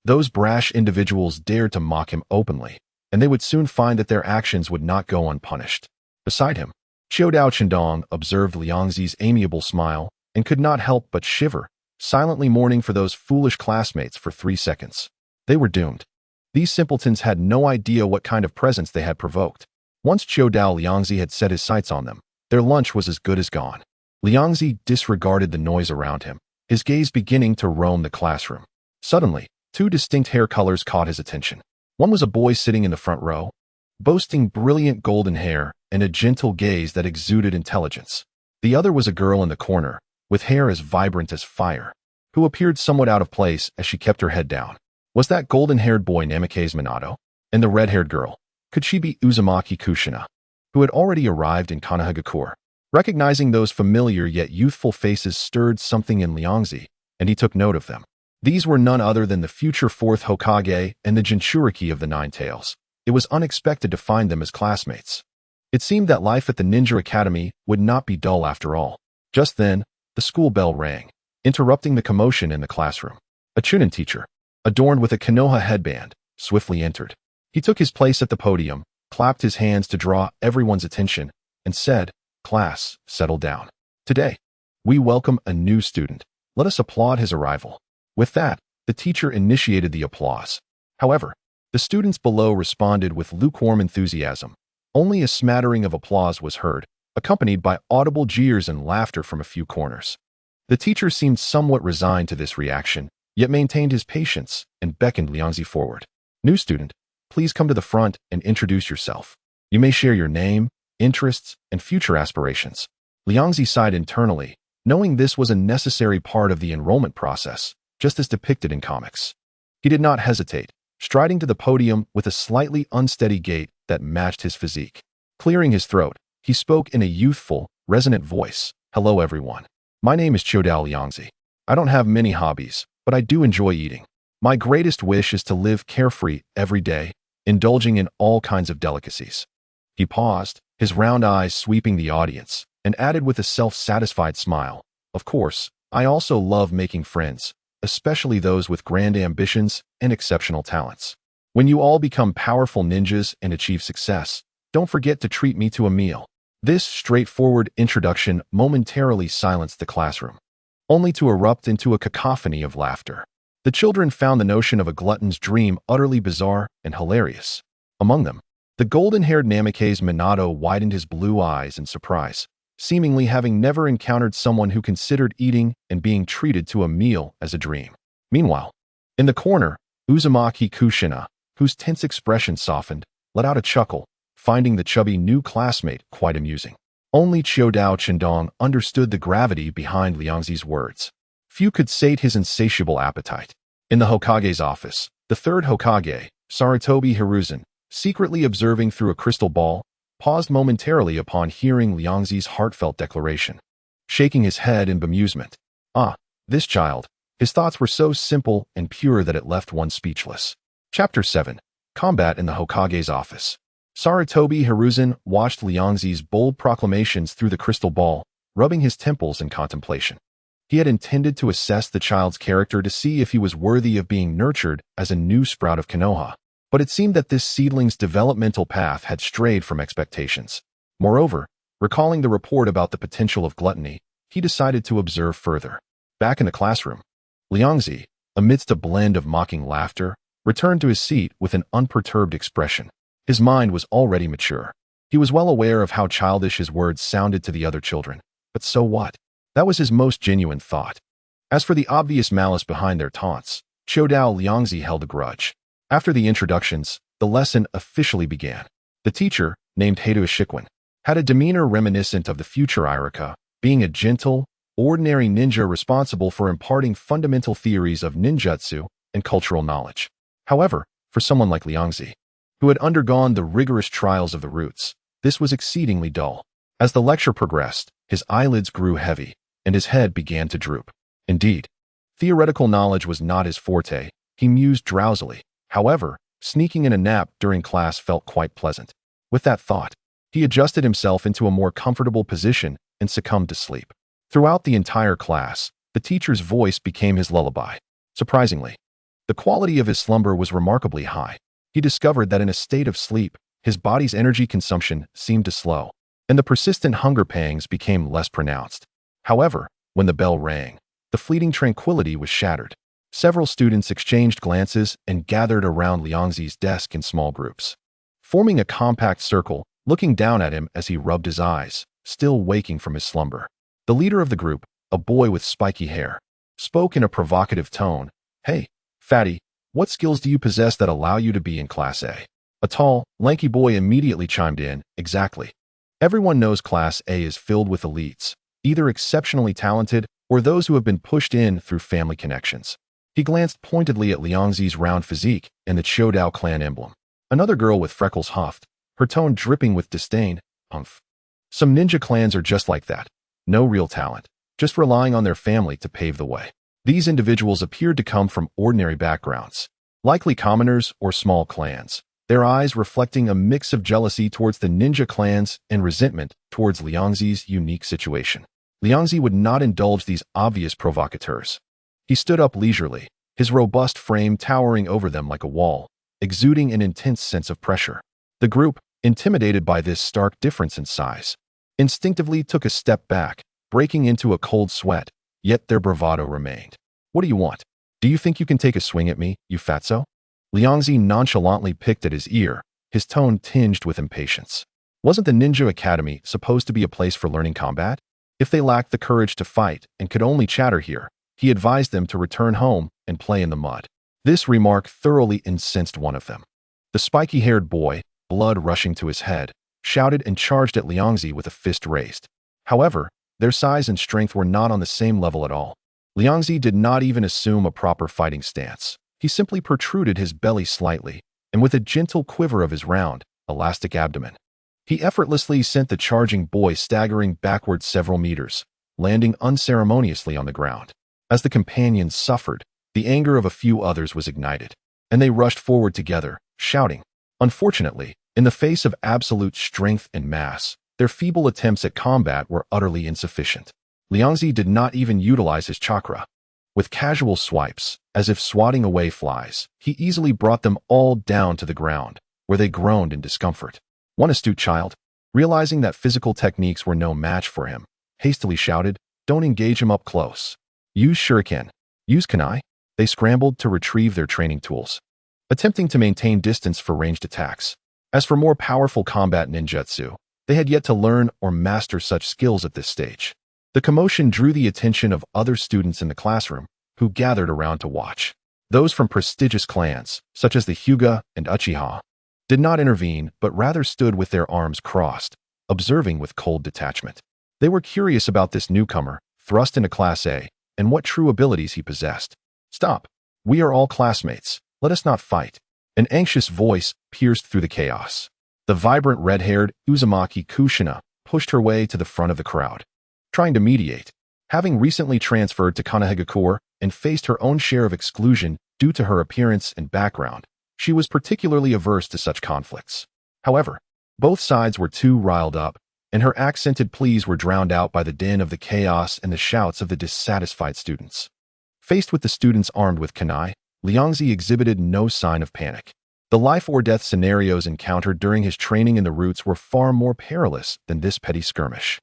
Those brash individuals dared to mock him openly, and they would soon find that their actions would not go unpunished. Beside him, Chodao Chandong observed Liangzi's amiable smile and could not help but shiver, silently mourning for those foolish classmates for 3 seconds. They were doomed. These simpletons had no idea what kind of presence they had provoked. Once Chodao Liangzi had set his sights on them, their lunch was as good as gone. Liangzi disregarded the noise around him, his gaze beginning to roam the classroom. Suddenly, 2 distinct hair colors caught his attention. One was a boy sitting in the front row, boasting brilliant golden hair and a gentle gaze that exuded intelligence. The other was a girl in the corner, with hair as vibrant as fire, who appeared somewhat out of place as she kept her head down. Was that golden-haired boy Namikaze Minato? And the red-haired girl, could she be Uzumaki Kushina, who had already arrived in Konohagakure? Recognizing those familiar yet youthful faces stirred something in Liangzi, and he took note of them. These were none other than the future 4th Hokage and the Jinchuriki of the Nine Tails. It was unexpected to find them as classmates. It seemed that life at the Ninja Academy would not be dull after all. Just then, the school bell rang, interrupting the commotion in the classroom. A Chunin teacher, adorned with a Konoha headband, swiftly entered. He took his place at the podium, clapped his hands to draw everyone's attention, and said, "Class, settle down. Today, we welcome a new student. Let us applaud his arrival." With that, the teacher initiated the applause. However, the students below responded with lukewarm enthusiasm. Only a smattering of applause was heard, accompanied by audible jeers and laughter from a few corners. The teacher seemed somewhat resigned to this reaction, yet maintained his patience and beckoned Liangzi forward. "New student, please come to the front and introduce yourself. You may share your name, interests, and future aspirations." Liangzi sighed internally, knowing this was a necessary part of the enrollment process, just as depicted in comics. He did not hesitate, striding to the podium with a slightly unsteady gait that matched his physique. Clearing his throat, he spoke in a youthful, resonant voice. "Hello everyone. My name is Chodao Liangzi. I don't have many hobbies, but I do enjoy eating. My greatest wish is to live carefree every day, indulging in all kinds of delicacies." He paused, his round eyes sweeping the audience, and added with a self-satisfied smile, "Of course, I also love making friends, especially those with grand ambitions and exceptional talents. When you all become powerful ninjas and achieve success, don't forget to treat me to a meal." This straightforward introduction momentarily silenced the classroom, only to erupt into a cacophony of laughter. The children found the notion of a glutton's dream utterly bizarre and hilarious. Among them, the golden-haired Namikaze Minato widened his blue eyes in surprise, seemingly having never encountered someone who considered eating and being treated to a meal as a dream. Meanwhile, in the corner, Uzumaki Kushina, whose tense expression softened, let out a chuckle, finding the chubby new classmate quite amusing. Only Chiodao Chendong understood the gravity behind Liangzi's words. Few could sate his insatiable appetite. In the Hokage's office, the third Hokage, Sarutobi Hiruzen, secretly observing through a crystal ball, paused momentarily upon hearing Liangzi's heartfelt declaration, shaking his head in bemusement. Ah, this child. His thoughts were so simple and pure that it left one speechless. Chapter 7. Combat in the Hokage's office. Sarutobi Hiruzen watched Liangzi's bold proclamations through the crystal ball, rubbing his temples in contemplation. He had intended to assess the child's character to see if he was worthy of being nurtured as a new sprout of Konoha, but it seemed that this seedling's developmental path had strayed from expectations. Moreover, recalling the report about the potential of gluttony, he decided to observe further. Back in the classroom, Liangzi, amidst a blend of mocking laughter, returned to his seat with an unperturbed expression. His mind was already mature. He was well aware of how childish his words sounded to the other children. But so what? That was his most genuine thought. As for the obvious malice behind their taunts, Chodao Liangzi held a grudge. After the introductions, the lesson officially began. The teacher, named Heido Shikwin, had a demeanor reminiscent of the future Irika, being a gentle, ordinary ninja responsible for imparting fundamental theories of ninjutsu and cultural knowledge. However, for someone like Liangzi, who had undergone the rigorous trials of the roots, this was exceedingly dull. As the lecture progressed, his eyelids grew heavy, and his head began to droop. Indeed, theoretical knowledge was not his forte. He mused drowsily. However, sneaking in a nap during class felt quite pleasant. With that thought, he adjusted himself into a more comfortable position and succumbed to sleep. Throughout the entire class, the teacher's voice became his lullaby. Surprisingly, the quality of his slumber was remarkably high. He discovered that in a state of sleep, his body's energy consumption seemed to slow, and the persistent hunger pangs became less pronounced. However, when the bell rang, the fleeting tranquility was shattered. Several students exchanged glances and gathered around Liangzi's desk in small groups, forming a compact circle, looking down at him as he rubbed his eyes, still waking from his slumber. The leader of the group, a boy with spiky hair, spoke in a provocative tone. "Hey, fatty, what skills do you possess that allow you to be in Class A?" A tall, lanky boy immediately chimed in, "Exactly. Everyone knows Class A is filled with elites, either exceptionally talented or those who have been pushed in through family connections." He glanced pointedly at Liangzi's round physique and the Chodao clan emblem. Another girl with freckles huffed, her tone dripping with disdain. "Humph. Some ninja clans are just like that. No real talent, just relying on their family to pave the way." These individuals appeared to come from ordinary backgrounds, likely commoners or small clans, their eyes reflecting a mix of jealousy towards the ninja clans and resentment towards Liangzi's unique situation. Liangzi would not indulge these obvious provocateurs. He stood up leisurely, his robust frame towering over them like a wall, exuding an intense sense of pressure. The group, intimidated by this stark difference in size, instinctively took a step back, breaking into a cold sweat, yet their bravado remained. "What do you want? Do you think you can take a swing at me, you fatso?" Liangzi nonchalantly picked at his ear, his tone tinged with impatience. Wasn't the Ninja Academy supposed to be a place for learning combat? If they lacked the courage to fight and could only chatter here, he advised them to return home and play in the mud. This remark thoroughly incensed one of them. The spiky-haired boy, blood rushing to his head, shouted and charged at Liangzi with a fist raised. However, their size and strength were not on the same level at all. Liangzi did not even assume a proper fighting stance. He simply protruded his belly slightly, and with a gentle quiver of his round, elastic abdomen, he effortlessly sent the charging boy staggering backward several meters, landing unceremoniously on the ground. As the companions suffered, the anger of a few others was ignited, and they rushed forward together, shouting. Unfortunately, in the face of absolute strength and mass, their feeble attempts at combat were utterly insufficient. Liangzi did not even utilize his chakra. With casual swipes, as if swatting away flies, he easily brought them all down to the ground, where they groaned in discomfort. One astute child, realizing that physical techniques were no match for him, hastily shouted, "Don't engage him up close. Use shuriken. Use kunai." They scrambled to retrieve their training tools, attempting to maintain distance for ranged attacks. As for more powerful combat ninjutsu, they had yet to learn or master such skills at this stage. The commotion drew the attention of other students in the classroom, who gathered around to watch. Those from prestigious clans, such as the Hyuga and Uchiha, did not intervene but rather stood with their arms crossed, observing with cold detachment. They were curious about this newcomer, thrust into Class A, and what true abilities he possessed. "Stop! We are all classmates. Let us not fight." An anxious voice pierced through the chaos. The vibrant red-haired Uzumaki Kushina pushed her way to the front of the crowd, trying to mediate. Having recently transferred to Kanahegakure and faced her own share of exclusion due to her appearance and background, she was particularly averse to such conflicts. However, both sides were too riled up, and her accented pleas were drowned out by the din of the chaos and the shouts of the dissatisfied students. Faced with the students armed with kunai, Liangzi exhibited no sign of panic. The life-or-death scenarios encountered during his training in the roots were far more perilous than this petty skirmish.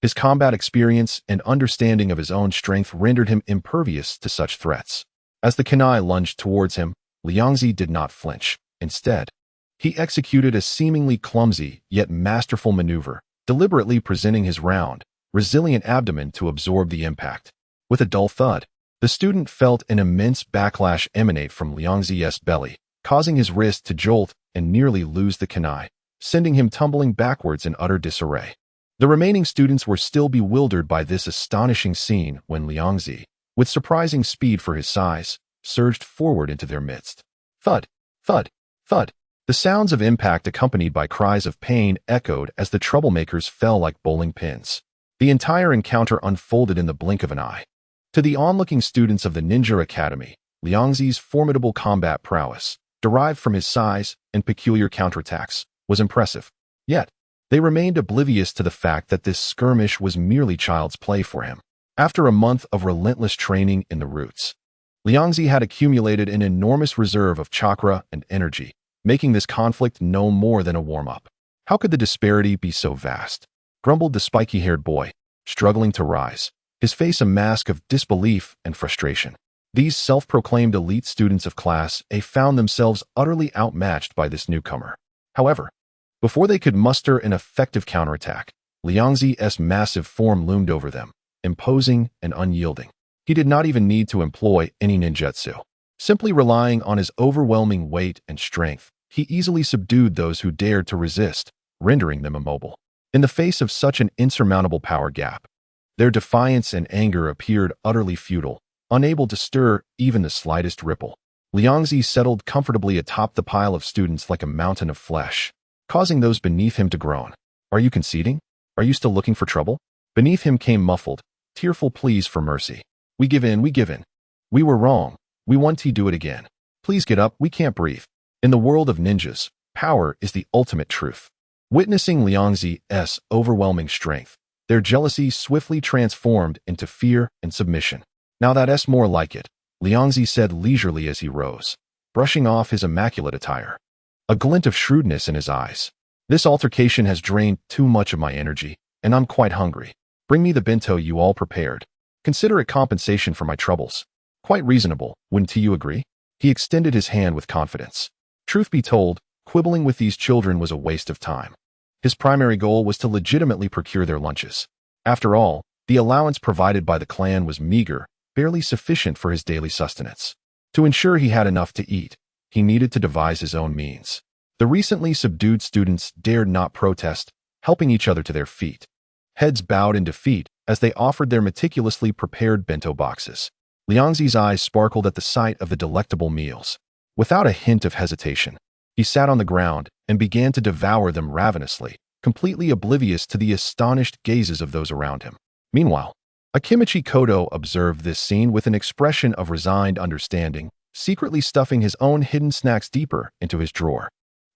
His combat experience and understanding of his own strength rendered him impervious to such threats. As the kunai lunged towards him, Liangzi did not flinch. Instead, he executed a seemingly clumsy yet masterful maneuver, deliberately presenting his round, resilient abdomen to absorb the impact. With a dull thud, the student felt an immense backlash emanate from Liangzi's belly, causing his wrist to jolt and nearly lose the kunai, sending him tumbling backwards in utter disarray. The remaining students were still bewildered by this astonishing scene when Liangzi, with surprising speed for his size, surged forward into their midst. Thud, thud, thud. The sounds of impact accompanied by cries of pain echoed as the troublemakers fell like bowling pins. The entire encounter unfolded in the blink of an eye. To the onlooking students of the Ninja Academy, Liangzi's formidable combat prowess, derived from his size and peculiar counterattacks, was impressive. Yet, they remained oblivious to the fact that this skirmish was merely child's play for him. After a month of relentless training in the roots, Liangzi had accumulated an enormous reserve of chakra and energy, making this conflict no more than a warm-up. How could the disparity be so vast? Grumbled the spiky-haired boy, struggling to rise, his face a mask of disbelief and frustration. These self-proclaimed elite students of Class A found themselves utterly outmatched by this newcomer. However, before they could muster an effective counterattack, Liangzi's massive form loomed over them, imposing and unyielding. He did not even need to employ any ninjutsu. Simply relying on his overwhelming weight and strength, he easily subdued those who dared to resist, rendering them immobile. In the face of such an insurmountable power gap, their defiance and anger appeared utterly futile, unable to stir even the slightest ripple. Liangzi settled comfortably atop the pile of students like a mountain of flesh, causing those beneath him to groan. "Are you conceding? Are you still looking for trouble?" Beneath him came muffled, tearful pleas for mercy. "We give in, we give in. We were wrong. We want to do it again. Please get up, we can't breathe." In the world of ninjas, power is the ultimate truth. Witnessing Liangzi's overwhelming strength, their jealousy swiftly transformed into fear and submission. "Now that's more like it. Liangzi said leisurely as he rose, brushing off his immaculate attire. A glint of shrewdness in his eyes. This altercation has drained too much of my energy, and I'm quite hungry. Bring me the bento you all prepared. Consider it compensation for my troubles. Quite reasonable, wouldn't you agree? He extended his hand with confidence. Truth be told, quibbling with these children was a waste of time. His primary goal was to legitimately procure their lunches. After all, the allowance provided by the clan was meager, barely sufficient for his daily sustenance. To ensure he had enough to eat, he needed to devise his own means. The recently subdued students dared not protest, helping each other to their feet. Heads bowed in defeat as they offered their meticulously prepared bento boxes. Liangzi's eyes sparkled at the sight of the delectable meals. Without a hint of hesitation, he sat on the ground and began to devour them ravenously, completely oblivious to the astonished gazes of those around him. Meanwhile, Akimichi Kodo observed this scene with an expression of resigned understanding, secretly stuffing his own hidden snacks deeper into his drawer.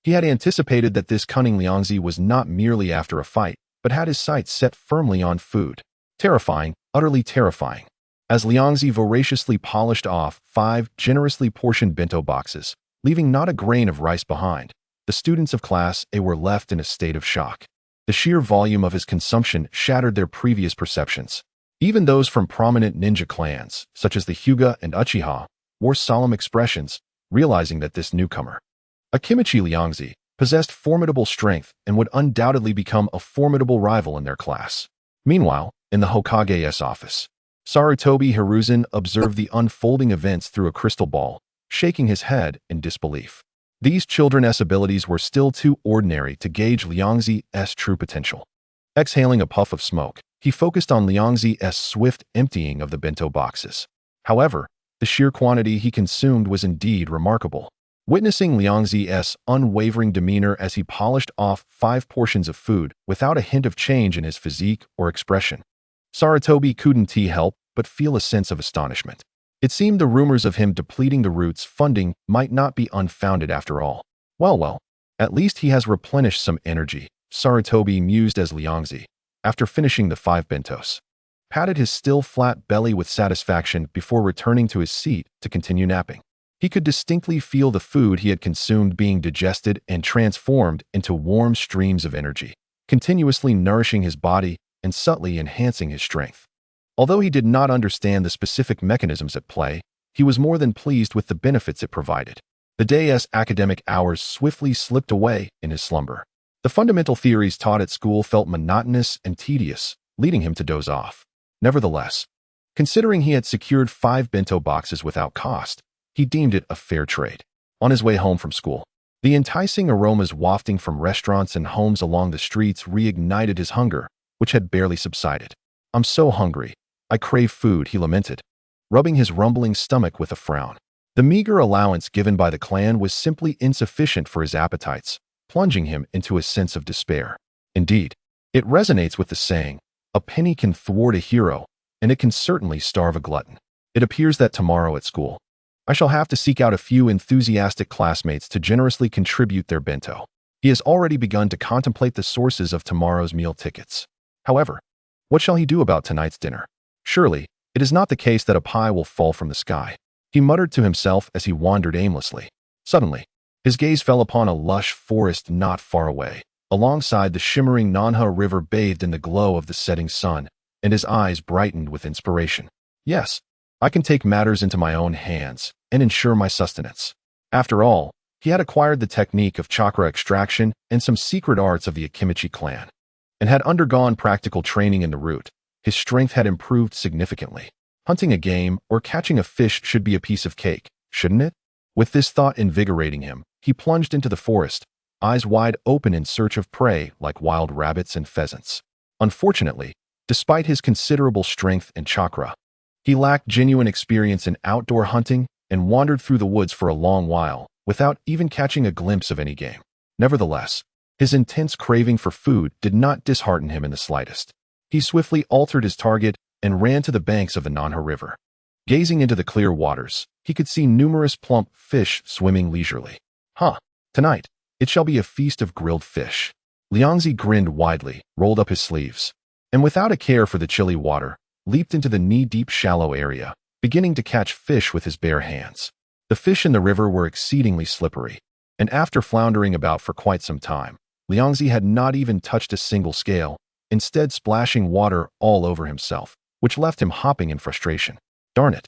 He had anticipated that this cunning Liangzi was not merely after a fight, but had his sights set firmly on food. Terrifying, utterly terrifying. As Liangzi voraciously polished off 5 generously portioned bento boxes, leaving not a grain of rice behind, the students of Class A were left in a state of shock. The sheer volume of his consumption shattered their previous perceptions. Even those from prominent ninja clans, such as the Hyuga and Uchiha, wore solemn expressions, realizing that this newcomer, Akimichi Liangzi, possessed formidable strength and would undoubtedly become a formidable rival in their class. Meanwhile, in the Hokage's office, Sarutobi Hiruzen observed the unfolding events through a crystal ball, shaking his head in disbelief. These children's abilities were still too ordinary to gauge Liangzi's true potential. Exhaling a puff of smoke, he focused on Liangzi's swift emptying of the bento boxes. However, the sheer quantity he consumed was indeed remarkable. Witnessing Liangzi's unwavering demeanor as he polished off 5 portions of food without a hint of change in his physique or expression, Sarutobi couldn't help but feel a sense of astonishment. It seemed the rumors of him depleting the root's funding might not be unfounded after all. Well, at least he has replenished some energy, Sarutobi mused as Liangzi, after finishing the 5 bentos, patted his still flat belly with satisfaction before returning to his seat to continue napping. He could distinctly feel the food he had consumed being digested and transformed into warm streams of energy, continuously nourishing his body and subtly enhancing his strength. Although he did not understand the specific mechanisms at play, he was more than pleased with the benefits it provided. The day's academic hours swiftly slipped away in his slumber. The fundamental theories taught at school felt monotonous and tedious, leading him to doze off. Nevertheless, considering he had secured 5 bento boxes without cost, he deemed it a fair trade. On his way home from school, the enticing aromas wafting from restaurants and homes along the streets reignited his hunger, which had barely subsided. "I'm so hungry. I crave food," he lamented, rubbing his rumbling stomach with a frown. The meager allowance given by the clan was simply insufficient for his appetites, plunging him into a sense of despair. Indeed, it resonates with the saying, "A penny can thwart a hero, and it can certainly starve a glutton." It appears that tomorrow at school, I shall have to seek out a few enthusiastic classmates to generously contribute their bento. He has already begun to contemplate the sources of tomorrow's meal tickets. However, what shall he do about tonight's dinner? Surely, it is not the case that a pie will fall from the sky. He muttered to himself as he wandered aimlessly. Suddenly, his gaze fell upon a lush forest not far away, alongside the shimmering Nanha River bathed in the glow of the setting sun, and his eyes brightened with inspiration. Yes, I can take matters into my own hands and ensure my sustenance. After all, he had acquired the technique of chakra extraction and some secret arts of the Akimichi clan, and had undergone practical training in the root. His strength had improved significantly. Hunting a game or catching a fish should be a piece of cake, shouldn't it? With this thought invigorating him, he plunged into the forest, eyes wide open in search of prey like wild rabbits and pheasants. Unfortunately, despite his considerable strength and chakra, he lacked genuine experience in outdoor hunting and wandered through the woods for a long while without even catching a glimpse of any game. Nevertheless, his intense craving for food did not dishearten him in the slightest. He swiftly altered his target and ran to the banks of the Nanha River. Gazing into the clear waters, he could see numerous plump fish swimming leisurely. Tonight, it shall be a feast of grilled fish. Liangzi grinned widely, rolled up his sleeves, and without a care for the chilly water, leaped into the knee-deep shallow area, beginning to catch fish with his bare hands. The fish in the river were exceedingly slippery, and after floundering about for quite some time, Liangzi had not even touched a single scale, instead splashing water all over himself, which left him hopping in frustration. Darn it!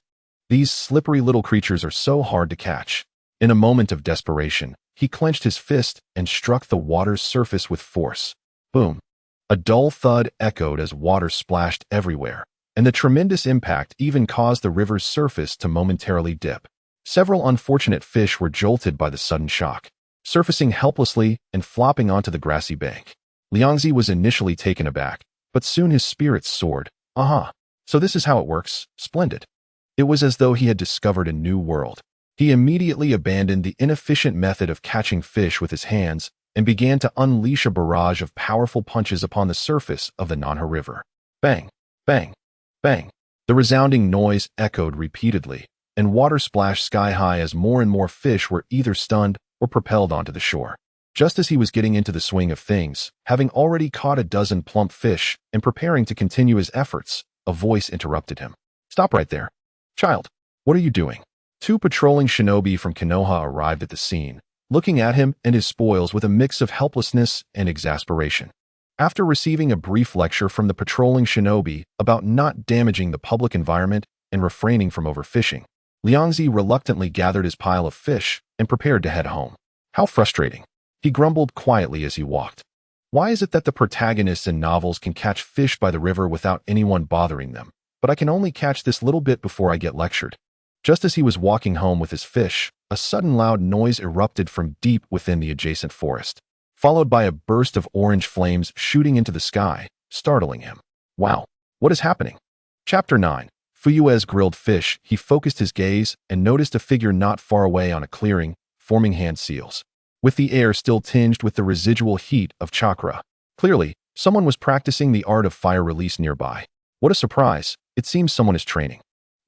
These slippery little creatures are so hard to catch. In a moment of desperation, he clenched his fist and struck the water's surface with force. Boom! A dull thud echoed as water splashed everywhere, and the tremendous impact even caused the river's surface to momentarily dip. Several unfortunate fish were jolted by the sudden shock, surfacing helplessly and flopping onto the grassy bank. Liangzi was initially taken aback, but soon his spirits soared. Aha! So this is how it works? Splendid. It was as though he had discovered a new world. He immediately abandoned the inefficient method of catching fish with his hands and began to unleash a barrage of powerful punches upon the surface of the Nanha River. Bang! Bang! Bang! The resounding noise echoed repeatedly, and water splashed sky-high as more and more fish were either stunned or propelled onto the shore. Just as he was getting into the swing of things, having already caught a dozen plump fish and preparing to continue his efforts, a voice interrupted him. Stop right there. Child, what are you doing? Two patrolling shinobi from Konoha arrived at the scene, looking at him and his spoils with a mix of helplessness and exasperation. After receiving a brief lecture from the patrolling shinobi about not damaging the public environment and refraining from overfishing, Liangzi reluctantly gathered his pile of fish and prepared to head home. How frustrating. He grumbled quietly as he walked. Why is it that the protagonists in novels can catch fish by the river without anyone bothering them, but I can only catch this little bit before I get lectured? Just as he was walking home with his fish, a sudden loud noise erupted from deep within the adjacent forest, followed by a burst of orange flames shooting into the sky, startling him. Wow, what is happening? Chapter 9. Fuyue's grilled fish. He focused his gaze and noticed a figure not far away on a clearing, forming hand seals, with the air still tinged with the residual heat of chakra. Clearly, someone was practicing the art of fire release nearby. What a surprise. It seems someone is training.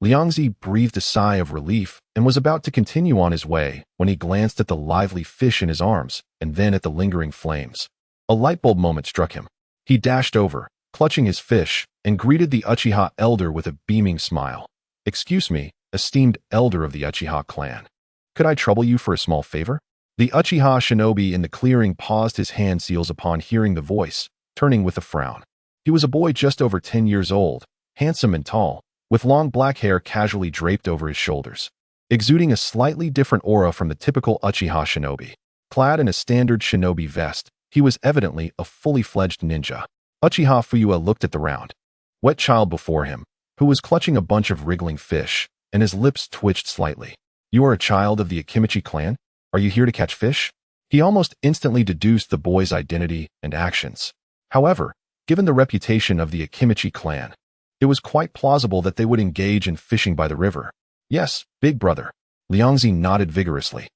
Liangzi breathed a sigh of relief and was about to continue on his way when he glanced at the lively fish in his arms and then at the lingering flames. A light bulb moment struck him. He dashed over, clutching his fish, and greeted the Uchiha elder with a beaming smile. Excuse me, esteemed elder of the Uchiha clan. Could I trouble you for a small favor? The Uchiha shinobi in the clearing paused his hand seals upon hearing the voice, turning with a frown. He was a boy just over 10 years old, handsome and tall, with long black hair casually draped over his shoulders, exuding a slightly different aura from the typical Uchiha shinobi. Clad in a standard shinobi vest, he was evidently a fully fledged ninja. Uchiha Fuyue looked at the round, wet child before him, who was clutching a bunch of wriggling fish, and his lips twitched slightly. You are a child of the Akimichi clan? Are you here to catch fish? He almost instantly deduced the boy's identity and actions. However, given the reputation of the Akimichi clan, it was quite plausible that they would engage in fishing by the river. Yes, big brother. Liangzi nodded vigorously,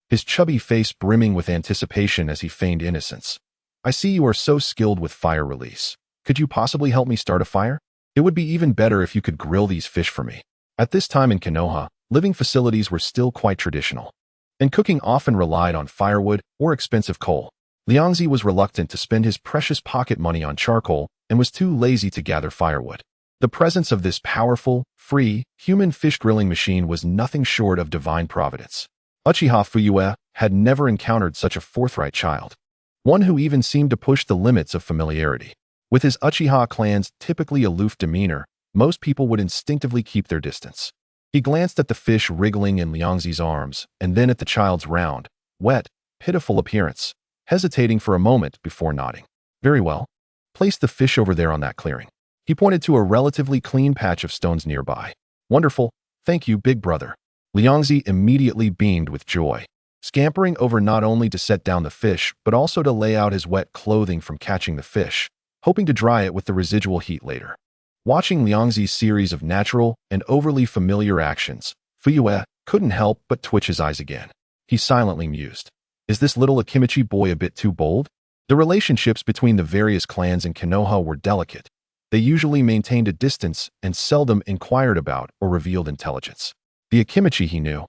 his chubby face brimming with anticipation as he feigned innocence. I see you are so skilled with fire release. Could you possibly help me start a fire? It would be even better if you could grill these fish for me. At this time in Konoha, living facilities were still quite traditional, and cooking often relied on firewood or expensive coal. Liangzi was reluctant to spend his precious pocket money on charcoal and was too lazy to gather firewood. The presence of this powerful, free, human fish grilling machine was nothing short of divine providence. Uchiha Fuyue had never encountered such a forthright child, one who even seemed to push the limits of familiarity. With his Uchiha clan's typically aloof demeanor, most people would instinctively keep their distance. He glanced at the fish wriggling in Liangzi's arms and then at the child's round, wet, pitiful appearance, hesitating for a moment before nodding. Very well. Place the fish over there on that clearing. He pointed to a relatively clean patch of stones nearby. Wonderful. Thank you, big brother. Liangzi immediately beamed with joy, scampering over not only to set down the fish, but also to lay out his wet clothing from catching the fish, hoping to dry it with the residual heat later. Watching Liangzi's series of natural and overly familiar actions, Fuyue couldn't help but twitch his eyes again. He silently mused. Is this little Akimichi boy a bit too bold? The relationships between the various clans in Konoha were delicate. They usually maintained a distance and seldom inquired about or revealed intelligence. The Akimichi he knew,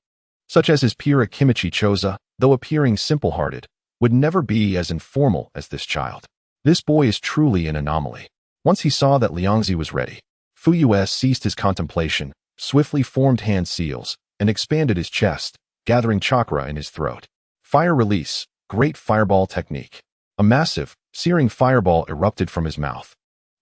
such as his peer Akimichi Choza, though appearing simple-hearted, would never be as informal as this child. This boy is truly an anomaly. Once he saw that Liangzi was ready, Fuyue ceased his contemplation, swiftly formed hand seals, and expanded his chest, gathering chakra in his throat. Fire release, great fireball technique. A massive, searing fireball erupted from his mouth,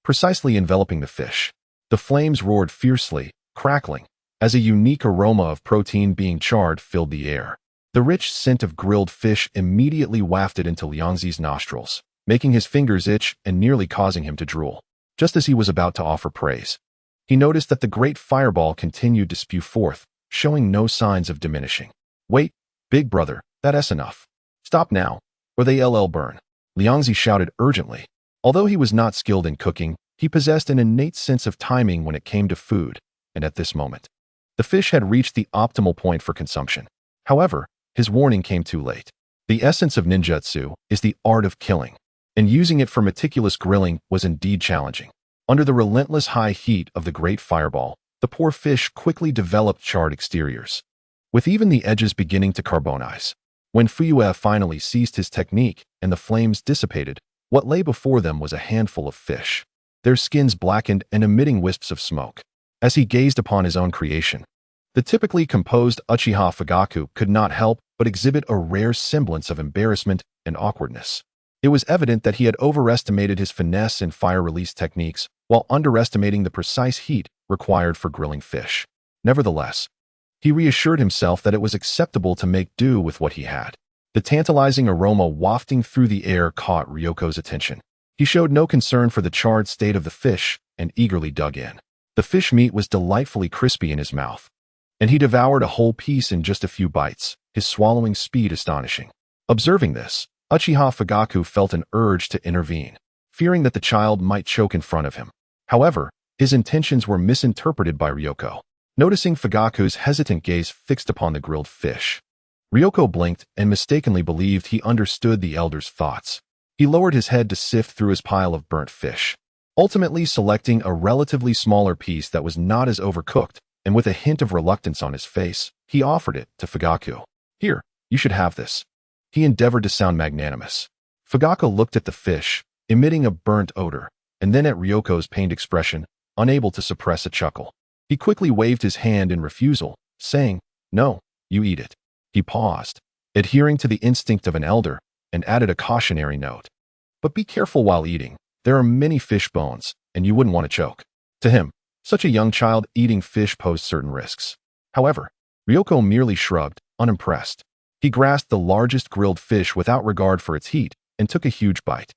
precisely enveloping the fish. The flames roared fiercely, crackling, as a unique aroma of protein being charred filled the air. The rich scent of grilled fish immediately wafted into Liangzi's nostrils, making his fingers itch and nearly causing him to drool. Just as he was about to offer praise, he noticed that the great fireball continued to spew forth, showing no signs of diminishing. "Wait, big brother, that's enough. Stop now, or they'll burn," Liangzi shouted urgently. Although he was not skilled in cooking, he possessed an innate sense of timing when it came to food, and at this moment, the fish had reached the optimal point for consumption. However, his warning came too late. The essence of ninjutsu is the art of killing, and using it for meticulous grilling was indeed challenging. Under the relentless high heat of the great fireball, the poor fish quickly developed charred exteriors, with even the edges beginning to carbonize. When Fuyue finally ceased his technique and the flames dissipated, what lay before them was a handful of fish, their skins blackened and emitting wisps of smoke. As he gazed upon his own creation, the typically composed Uchiha Fugaku could not help but exhibit a rare semblance of embarrassment and awkwardness. It was evident that he had overestimated his finesse and fire release techniques while underestimating the precise heat required for grilling fish. Nevertheless, he reassured himself that it was acceptable to make do with what he had. The tantalizing aroma wafting through the air caught Ryoko's attention. He showed no concern for the charred state of the fish and eagerly dug in. The fish meat was delightfully crispy in his mouth, and he devoured a whole piece in just a few bites, his swallowing speed astonishing. Observing this, Uchiha Fugaku felt an urge to intervene, fearing that the child might choke in front of him. However, his intentions were misinterpreted by Ryoko. Noticing Fugaku's hesitant gaze fixed upon the grilled fish, Ryoko blinked and mistakenly believed he understood the elder's thoughts. He lowered his head to sift through his pile of burnt fish, ultimately selecting a relatively smaller piece that was not as overcooked, and with a hint of reluctance on his face, he offered it to Fugaku. "Here, you should have this." He endeavored to sound magnanimous. Fugaku looked at the fish, emitting a burnt odor, and then at Ryoko's pained expression, unable to suppress a chuckle. He quickly waved his hand in refusal, saying, "No, you eat it." He paused, adhering to the instinct of an elder, and added a cautionary note. "But be careful while eating. There are many fish bones, and you wouldn't want to choke." To him, such a young child eating fish posed certain risks. However, Ryoko merely shrugged, unimpressed. He grasped the largest grilled fish without regard for its heat and took a huge bite.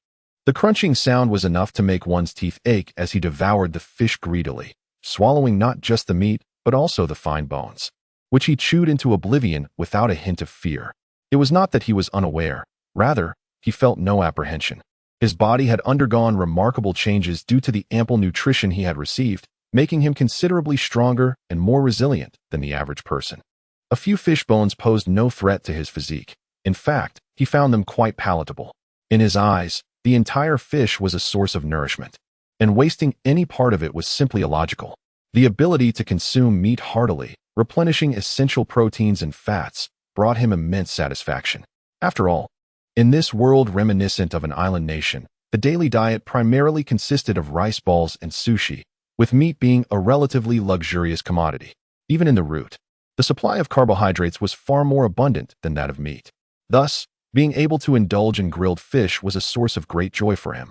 The crunching sound was enough to make one's teeth ache as he devoured the fish greedily, swallowing not just the meat, but also the fine bones, which he chewed into oblivion without a hint of fear. It was not that he was unaware. Rather, he felt no apprehension. His body had undergone remarkable changes due to the ample nutrition he had received, making him considerably stronger and more resilient than the average person. A few fish bones posed no threat to his physique. In fact, he found them quite palatable. In his eyes, the entire fish was a source of nourishment, and wasting any part of it was simply illogical. The ability to consume meat heartily, replenishing essential proteins and fats, brought him immense satisfaction. After all, in this world reminiscent of an island nation, the daily diet primarily consisted of rice balls and sushi, with meat being a relatively luxurious commodity. Even in the root, the supply of carbohydrates was far more abundant than that of meat. Thus, being able to indulge in grilled fish was a source of great joy for him,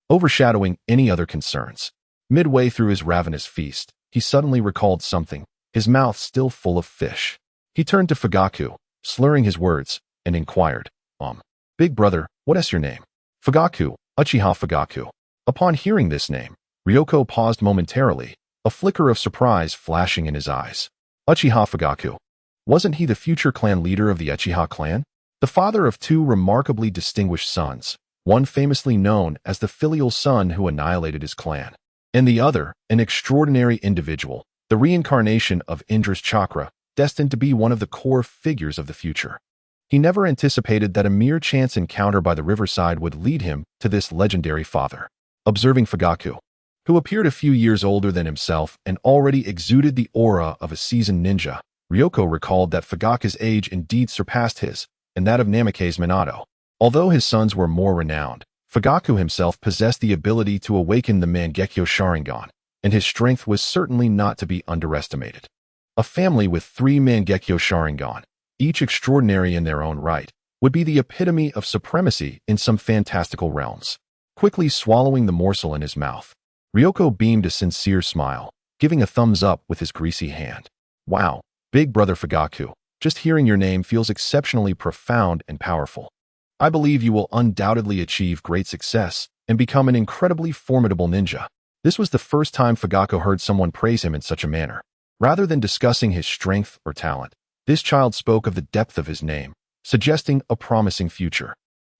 overshadowing any other concerns. Midway through his ravenous feast, he suddenly recalled something, his mouth still full of fish. He turned to Fugaku, slurring his words, and inquired, "Big brother, what is your name?" "Fugaku, Uchiha Fugaku." Upon hearing this name, Ryoko paused momentarily, a flicker of surprise flashing in his eyes. Uchiha Fugaku. Wasn't he the future clan leader of the Uchiha clan? The father of two remarkably distinguished sons, one famously known as the filial son who annihilated his clan, and the other, an extraordinary individual, the reincarnation of Indra's chakra, destined to be one of the core figures of the future. He never anticipated that a mere chance encounter by the riverside would lead him to this legendary father. Observing Fugaku, who appeared a few years older than himself and already exuded the aura of a seasoned ninja, Ryoko recalled that Fugaku's age indeed surpassed his, and that of Namikaze Minato. Although his sons were more renowned, Fugaku himself possessed the ability to awaken the Mangekyo Sharingan, and his strength was certainly not to be underestimated. A family with 3 Mangekyo Sharingan, each extraordinary in their own right, would be the epitome of supremacy in some fantastical realms. Quickly swallowing the morsel in his mouth, Ryoko beamed a sincere smile, giving a thumbs up with his greasy hand. Wow, big brother Fugaku, just hearing your name feels exceptionally profound and powerful. I believe you will undoubtedly achieve great success and become an incredibly formidable ninja. This was the first time Fugaku heard someone praise him in such a manner. Rather than discussing his strength or talent, this child spoke of the depth of his name, suggesting a promising future.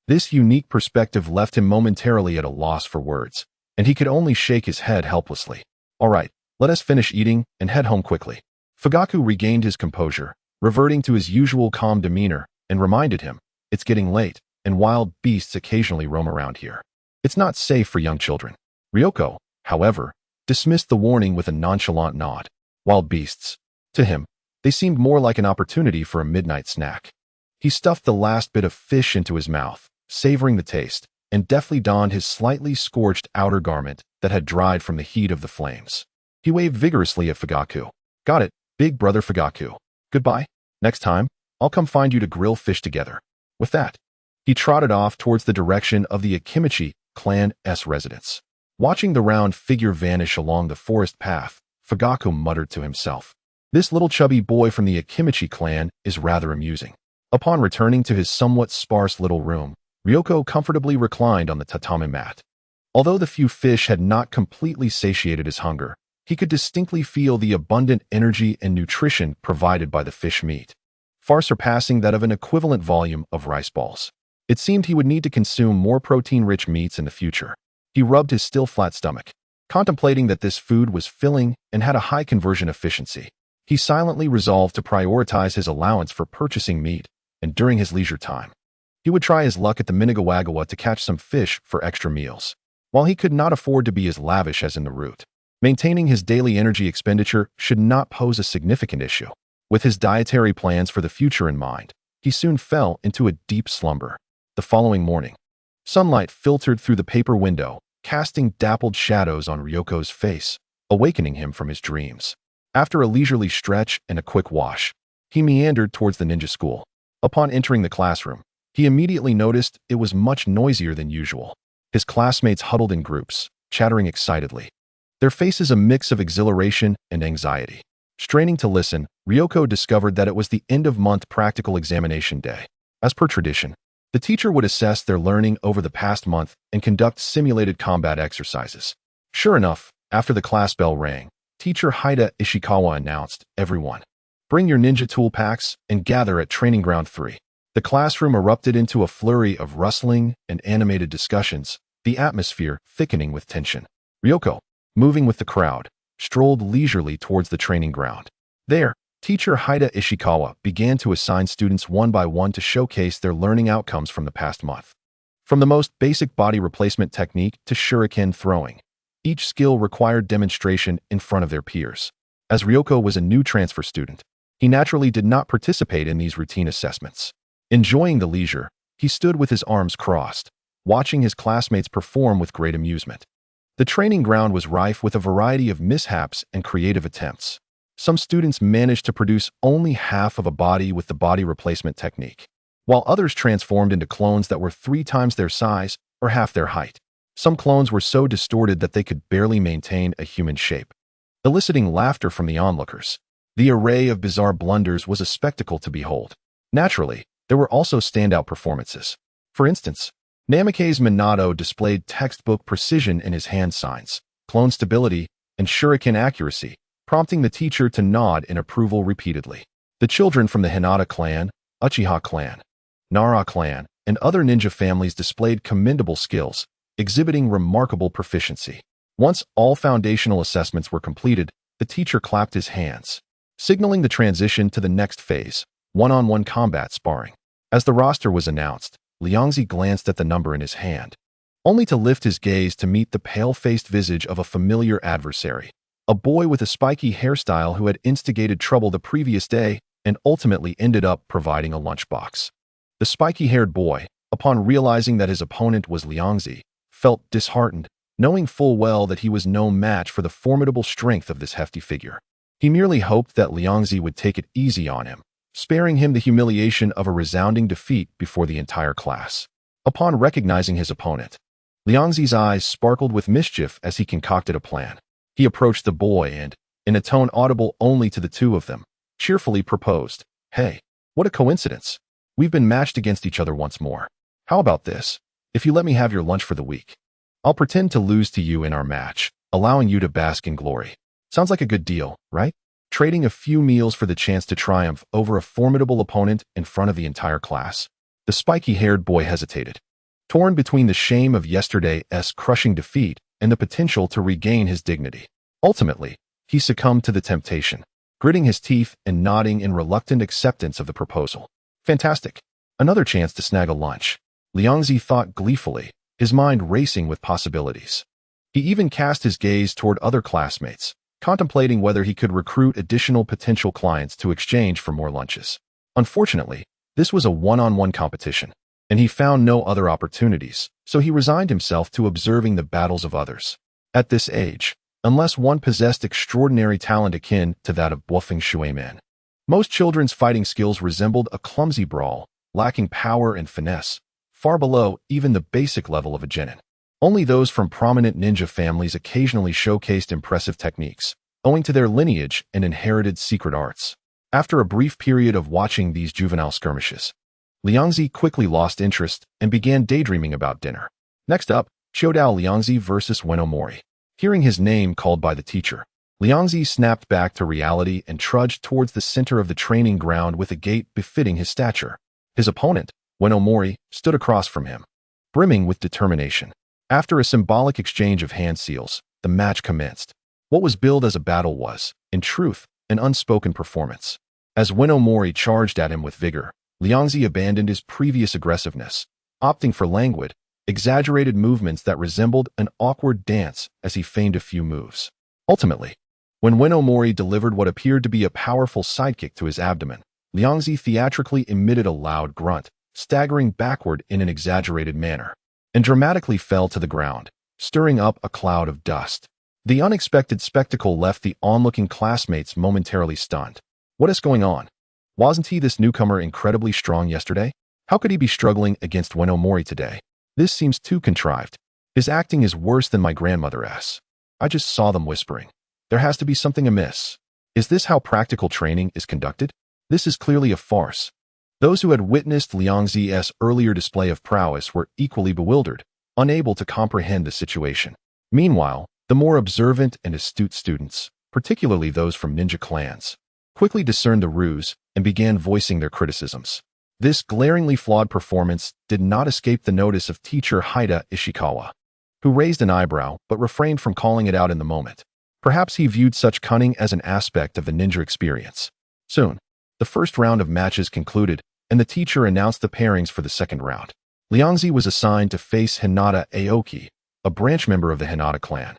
This unique perspective left him momentarily at a loss for words, and he could only shake his head helplessly. All right, let us finish eating and head home quickly. Fugaku regained his composure, reverting to his usual calm demeanor, and reminded him, it's getting late, and wild beasts occasionally roam around here. It's not safe for young children. Ryoko, however, dismissed the warning with a nonchalant nod. Wild beasts. To him, they seemed more like an opportunity for a midnight snack. He stuffed the last bit of fish into his mouth, savoring the taste, and deftly donned his slightly scorched outer garment that had dried from the heat of the flames. He waved vigorously at Fugaku. Got it, big brother Fugaku. Goodbye. Next time, I'll come find you to grill fish together. With that, he trotted off towards the direction of the Akimichi clan's residence. Watching the round figure vanish along the forest path, Fugaku muttered to himself. This little chubby boy from the Akimichi clan is rather amusing. Upon returning to his somewhat sparse little room, Ryoko comfortably reclined on the tatami mat. Although the few fish had not completely satiated his hunger, he could distinctly feel the abundant energy and nutrition provided by the fish meat, far surpassing that of an equivalent volume of rice balls. It seemed he would need to consume more protein-rich meats in the future. He rubbed his still flat stomach, contemplating that this food was filling and had a high conversion efficiency. He silently resolved to prioritize his allowance for purchasing meat, and during his leisure time, he would try his luck at the Minagawagawa to catch some fish for extra meals. While he could not afford to be as lavish as in the route, maintaining his daily energy expenditure should not pose a significant issue. With his dietary plans for the future in mind, he soon fell into a deep slumber. The following morning, sunlight filtered through the paper window, casting dappled shadows on Ryoko's face, awakening him from his dreams. After a leisurely stretch and a quick wash, he meandered towards the ninja school. Upon entering the classroom, he immediately noticed it was much noisier than usual. His classmates huddled in groups, chattering excitedly, their faces a mix of exhilaration and anxiety. Straining to listen, Ryoko discovered that it was the end-of-month practical examination day. As per tradition, the teacher would assess their learning over the past month and conduct simulated combat exercises. Sure enough, after the class bell rang, Teacher Haida Ishikawa announced, "Everyone, bring your ninja tool packs and gather at Training Ground 3. The classroom erupted into a flurry of rustling and animated discussions, the atmosphere thickening with tension. Ryoko, moving with the crowd, strolled leisurely towards the training ground. There, Teacher Haida Ishikawa began to assign students one by one to showcase their learning outcomes from the past month. From the most basic body replacement technique to shuriken throwing, each skill required demonstration in front of their peers. As Ryoko was a new transfer student, he naturally did not participate in these routine assessments. Enjoying the leisure, he stood with his arms crossed, watching his classmates perform with great amusement. The training ground was rife with a variety of mishaps and creative attempts. Some students managed to produce only half of a body with the body replacement technique, while others transformed into clones that were 3 times their size or half their height. Some clones were so distorted that they could barely maintain a human shape, eliciting laughter from the onlookers. The array of bizarre blunders was a spectacle to behold. Naturally, there were also standout performances. For instance, Namikaze Minato displayed textbook precision in his hand signs, clone stability, and shuriken accuracy, prompting the teacher to nod in approval repeatedly. The children from the Hinata clan, Uchiha clan, Nara clan, and other ninja families displayed commendable skills, exhibiting remarkable proficiency. Once all foundational assessments were completed, the teacher clapped his hands, signaling the transition to the next phase, one-on-one combat sparring. As the roster was announced, Liangzi glanced at the number in his hand, only to lift his gaze to meet the pale-faced visage of a familiar adversary, a boy with a spiky hairstyle who had instigated trouble the previous day and ultimately ended up providing a lunchbox. The spiky-haired boy, upon realizing that his opponent was Liangzi, felt disheartened, knowing full well that he was no match for the formidable strength of this hefty figure. He merely hoped that Liangzi would take it easy on him, sparing him the humiliation of a resounding defeat before the entire class. Upon recognizing his opponent, Liangzi's eyes sparkled with mischief as he concocted a plan. He approached the boy and, in a tone audible only to the two of them, cheerfully proposed, "Hey, what a coincidence. We've been matched against each other once more. How about this? If you let me have your lunch for the week, I'll pretend to lose to you in our match, allowing you to bask in glory. Sounds like a good deal, right?" Trading a few meals for the chance to triumph over a formidable opponent in front of the entire class. The spiky-haired boy hesitated, torn between the shame of yesterday's crushing defeat and the potential to regain his dignity. Ultimately, he succumbed to the temptation, gritting his teeth and nodding in reluctant acceptance of the proposal. Fantastic. Another chance to snag a lunch. Liangzi thought gleefully, his mind racing with possibilities. He even cast his gaze toward other classmates, contemplating whether he could recruit additional potential clients to exchange for more lunches. Unfortunately, this was a one-on-one competition, and he found no other opportunities, so he resigned himself to observing the battles of others. At this age, unless one possessed extraordinary talent akin to that of Buofeng Shuiman, most children's fighting skills resembled a clumsy brawl, lacking power and finesse, far below even the basic level of a genin. Only those from prominent ninja families occasionally showcased impressive techniques, owing to their lineage and inherited secret arts. After a brief period of watching these juvenile skirmishes, Liangzi quickly lost interest and began daydreaming about dinner. Next up, Chodao Liangzi versus Wenomori. Hearing his name called by the teacher, Liangzi snapped back to reality and trudged towards the center of the training ground with a gait befitting his stature. His opponent, Wenomori, stood across from him, brimming with determination. After a symbolic exchange of hand seals, the match commenced. What was billed as a battle was, in truth, an unspoken performance. As Wenomori charged at him with vigor, Liangzi abandoned his previous aggressiveness, opting for languid, exaggerated movements that resembled an awkward dance as he feigned a few moves. Ultimately, when Wenomori delivered what appeared to be a powerful sidekick to his abdomen, Liangzi theatrically emitted a loud grunt, staggering backward in an exaggerated manner, and dramatically fell to the ground, stirring up a cloud of dust. The unexpected spectacle left the onlooking classmates momentarily stunned. What is going on? Wasn't he this newcomer incredibly strong yesterday? How could he be struggling against Wenomori today? This seems too contrived. His acting is worse than my grandmother's. I just saw them whispering. There has to be something amiss. Is this how practical training is conducted? This is clearly a farce. Those who had witnessed Liangzi's earlier display of prowess were equally bewildered, unable to comprehend the situation. Meanwhile, the more observant and astute students, particularly those from ninja clans, quickly discerned the ruse and began voicing their criticisms. This glaringly flawed performance did not escape the notice of teacher Haida Ishikawa, who raised an eyebrow but refrained from calling it out in the moment. Perhaps he viewed such cunning as an aspect of the ninja experience. Soon, the first round of matches concluded, and the teacher announced the pairings for the second round. Liangzi was assigned to face Hinata Aoki, a branch member of the Hinata clan,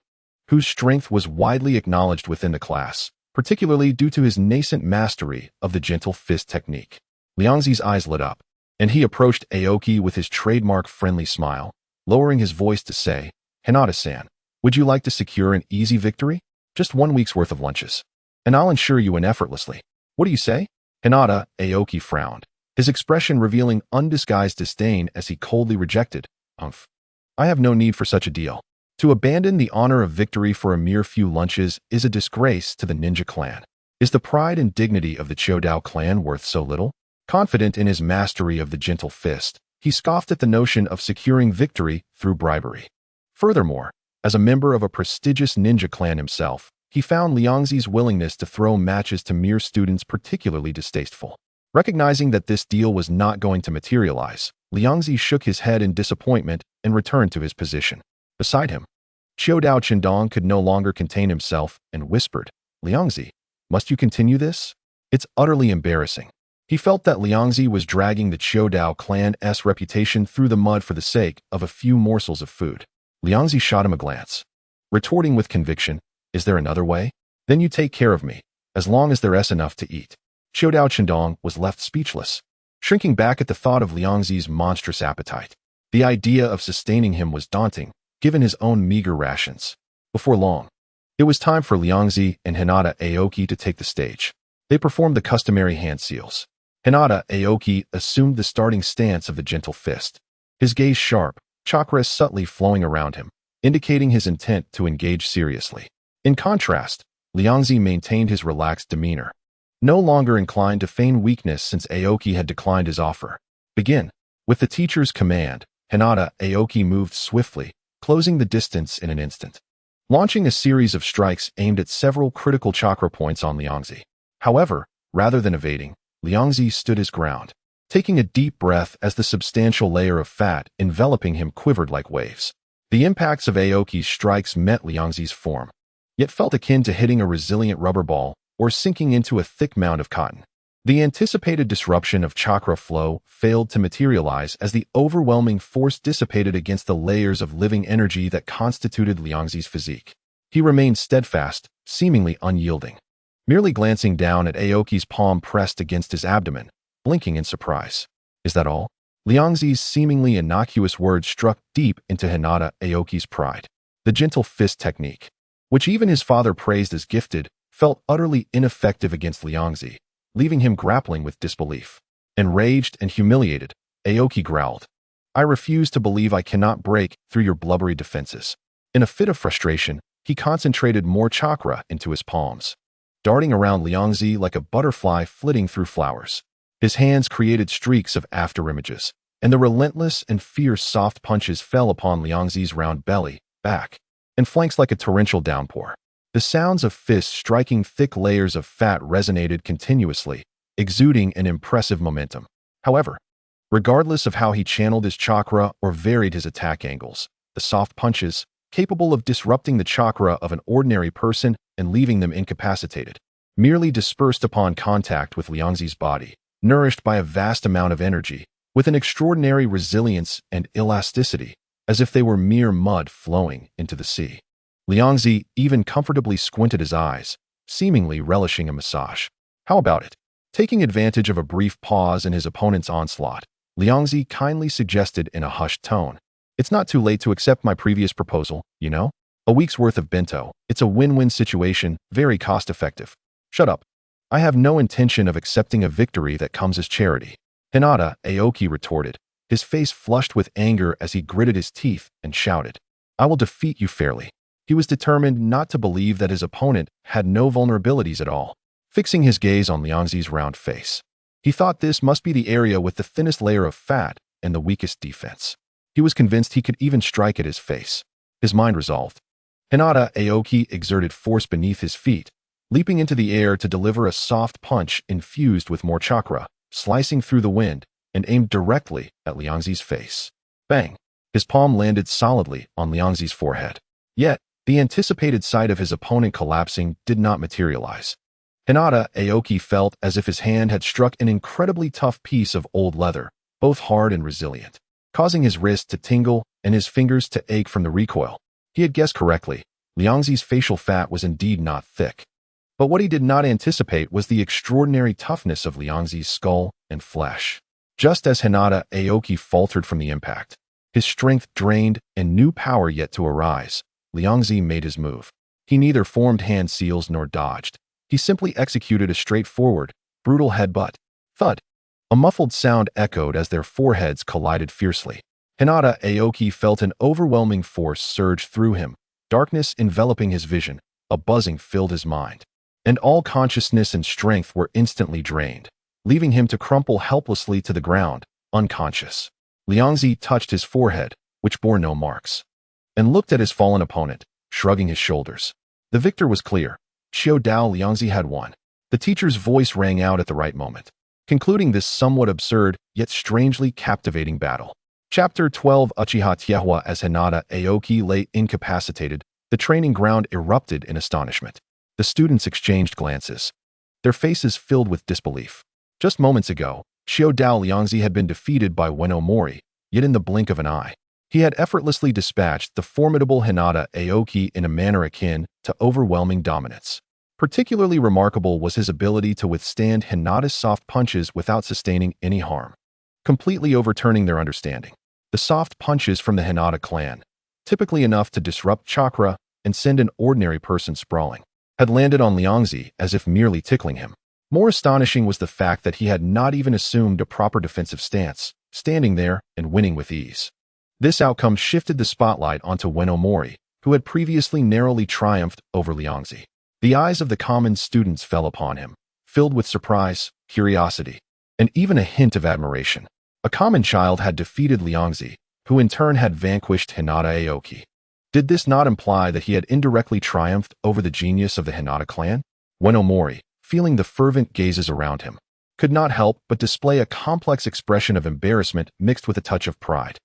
whose strength was widely acknowledged within the class, particularly due to his nascent mastery of the gentle fist technique. Liangzi's eyes lit up, and he approached Aoki with his trademark friendly smile, lowering his voice to say, "Hinata-san, would you like to secure an easy victory? Just 1 week's worth of lunches, and I'll ensure you win effortlessly. What do you say?" Hinata Aoki frowned, his expression revealing undisguised disdain as he coldly rejected, I have no need for such a deal. To abandon the honor of victory for a mere few lunches is a disgrace to the ninja clan. Is the pride and dignity of the Chodao clan worth so little?" Confident in his mastery of the gentle fist, he scoffed at the notion of securing victory through bribery. Furthermore, as a member of a prestigious ninja clan himself, he found Liangzi's willingness to throw matches to mere students particularly distasteful. Recognizing that this deal was not going to materialize, Liangzi shook his head in disappointment and returned to his position. Beside him, Chodao Chendong could no longer contain himself and whispered, "Liangzi, must you continue this? It's utterly embarrassing." He felt that Liangzi was dragging the Chodao clan's reputation through the mud for the sake of a few morsels of food. Liangzi shot him a glance, retorting with conviction, "Is there another way? Then you take care of me, as long as there's enough to eat." Chodao Chendong was left speechless, shrinking back at the thought of Liangzi's monstrous appetite. The idea of sustaining him was daunting, given his own meager rations. Before long, It was time for Liangzi and Hinata Aoki to take the stage. They performed the customary hand seals. Hinata Aoki assumed the starting stance of the gentle fist. His gaze sharp, chakras subtly flowing around him, indicating his intent to engage seriously. In contrast, Liangzi maintained his relaxed demeanor, no longer inclined to feign weakness since Aoki had declined his offer. Begin. With the teacher's command, Hinata Aoki moved swiftly, closing the distance in an instant, launching a series of strikes aimed at several critical chakra points on Liangzi. However, rather than evading, Liangzi stood his ground, taking a deep breath as the substantial layer of fat enveloping him quivered like waves. The impacts of Aoki's strikes met Liangzi's form, yet felt akin to hitting a resilient rubber ball or sinking into a thick mound of cotton. The anticipated disruption of chakra flow failed to materialize as the overwhelming force dissipated against the layers of living energy that constituted Liangzi's physique. He remained steadfast, seemingly unyielding, merely glancing down at Aoki's palm pressed against his abdomen, blinking in surprise. Is that all? Liangzi's seemingly innocuous words struck deep into Hinata Aoki's pride. The gentle fist technique, which even his father praised as gifted, felt utterly ineffective against Liangzi, leaving him grappling with disbelief. Enraged and humiliated, Aoki growled, "I refuse to believe I cannot break through your blubbery defenses." In a fit of frustration, he concentrated more chakra into his palms, darting around Liangzi like a butterfly flitting through flowers. His hands created streaks of afterimages, and the relentless and fierce soft punches fell upon Liangzi's round belly, back, and flanks like a torrential downpour. The sounds of fists striking thick layers of fat resonated continuously, exuding an impressive momentum. However, regardless of how he channeled his chakra or varied his attack angles, the soft punches, capable of disrupting the chakra of an ordinary person and leaving them incapacitated, merely dispersed upon contact with Liangzi's body, nourished by a vast amount of energy, with an extraordinary resilience and elasticity, as if they were mere mud flowing into the sea. Liangzi even comfortably squinted his eyes, seemingly relishing a massage. How about it? Taking advantage of a brief pause in his opponent's onslaught, Liangzi kindly suggested in a hushed tone, "It's not too late to accept my previous proposal, you know? A week's worth of bento. It's a win-win situation, very cost-effective." "Shut up. I have no intention of accepting a victory that comes as charity," Hinata Aoki retorted, his face flushed with anger as he gritted his teeth and shouted, "I will defeat you fairly." He was determined not to believe that his opponent had no vulnerabilities at all. Fixing his gaze on Liangzi's round face, he thought this must be the area with the thinnest layer of fat and the weakest defense. He was convinced he could even strike at his face. His mind resolved. Hinata Aoki exerted force beneath his feet, leaping into the air to deliver a soft punch infused with more chakra, slicing through the wind, and aimed directly at Liangzi's face. Bang! His palm landed solidly on Liangzi's forehead. Yet, the anticipated sight of his opponent collapsing did not materialize. Hinata Aoki felt as if his hand had struck an incredibly tough piece of old leather, both hard and resilient, causing his wrist to tingle and his fingers to ache from the recoil. He had guessed correctly. Liangzi's facial fat was indeed not thick. But what he did not anticipate was the extraordinary toughness of Liangzi's skull and flesh. Just as Hinata Aoki faltered from the impact, his strength drained and new power yet to arise, Liangzi made his move. He neither formed hand seals nor dodged. He simply executed a straightforward, brutal headbutt. Thud! A muffled sound echoed as their foreheads collided fiercely. Hinata Aoki felt an overwhelming force surge through him, darkness enveloping his vision, a buzzing filled his mind, and all consciousness and strength were instantly drained, leaving him to crumple helplessly to the ground, unconscious. Liangzi touched his forehead, which bore no marks, and looked at his fallen opponent, shrugging his shoulders. The victor was clear. Xiao Dao Liangzi had won. The teacher's voice rang out at the right moment, concluding this somewhat absurd yet strangely captivating battle. Chapter 12 Uchiha Tiehua. As Hinata Aoki lay incapacitated, the training ground erupted in astonishment. The students exchanged glances, their faces filled with disbelief. Just moments ago, Xiao Dao Liangzi had been defeated by Ueno Mori, yet in the blink of an eye, he had effortlessly dispatched the formidable Hinata Aoki in a manner akin to overwhelming dominance. Particularly remarkable was his ability to withstand Hinata's soft punches without sustaining any harm, completely overturning their understanding. The soft punches from the Hinata clan, typically enough to disrupt chakra, and send an ordinary person sprawling, had landed on Liangzi as if merely tickling him. More astonishing was the fact that he had not even assumed a proper defensive stance, standing there and winning with ease. This outcome shifted the spotlight onto Ueno Mori, who had previously narrowly triumphed over Liangzi. The eyes of the common students fell upon him, filled with surprise, curiosity, and even a hint of admiration. A common child had defeated Liangzi, who in turn had vanquished Hinata Aoki. Did this not imply that he had indirectly triumphed over the genius of the Hinata clan? Ueno Mori, feeling the fervent gazes around him, could not help but display a complex expression of embarrassment mixed with a touch of pride.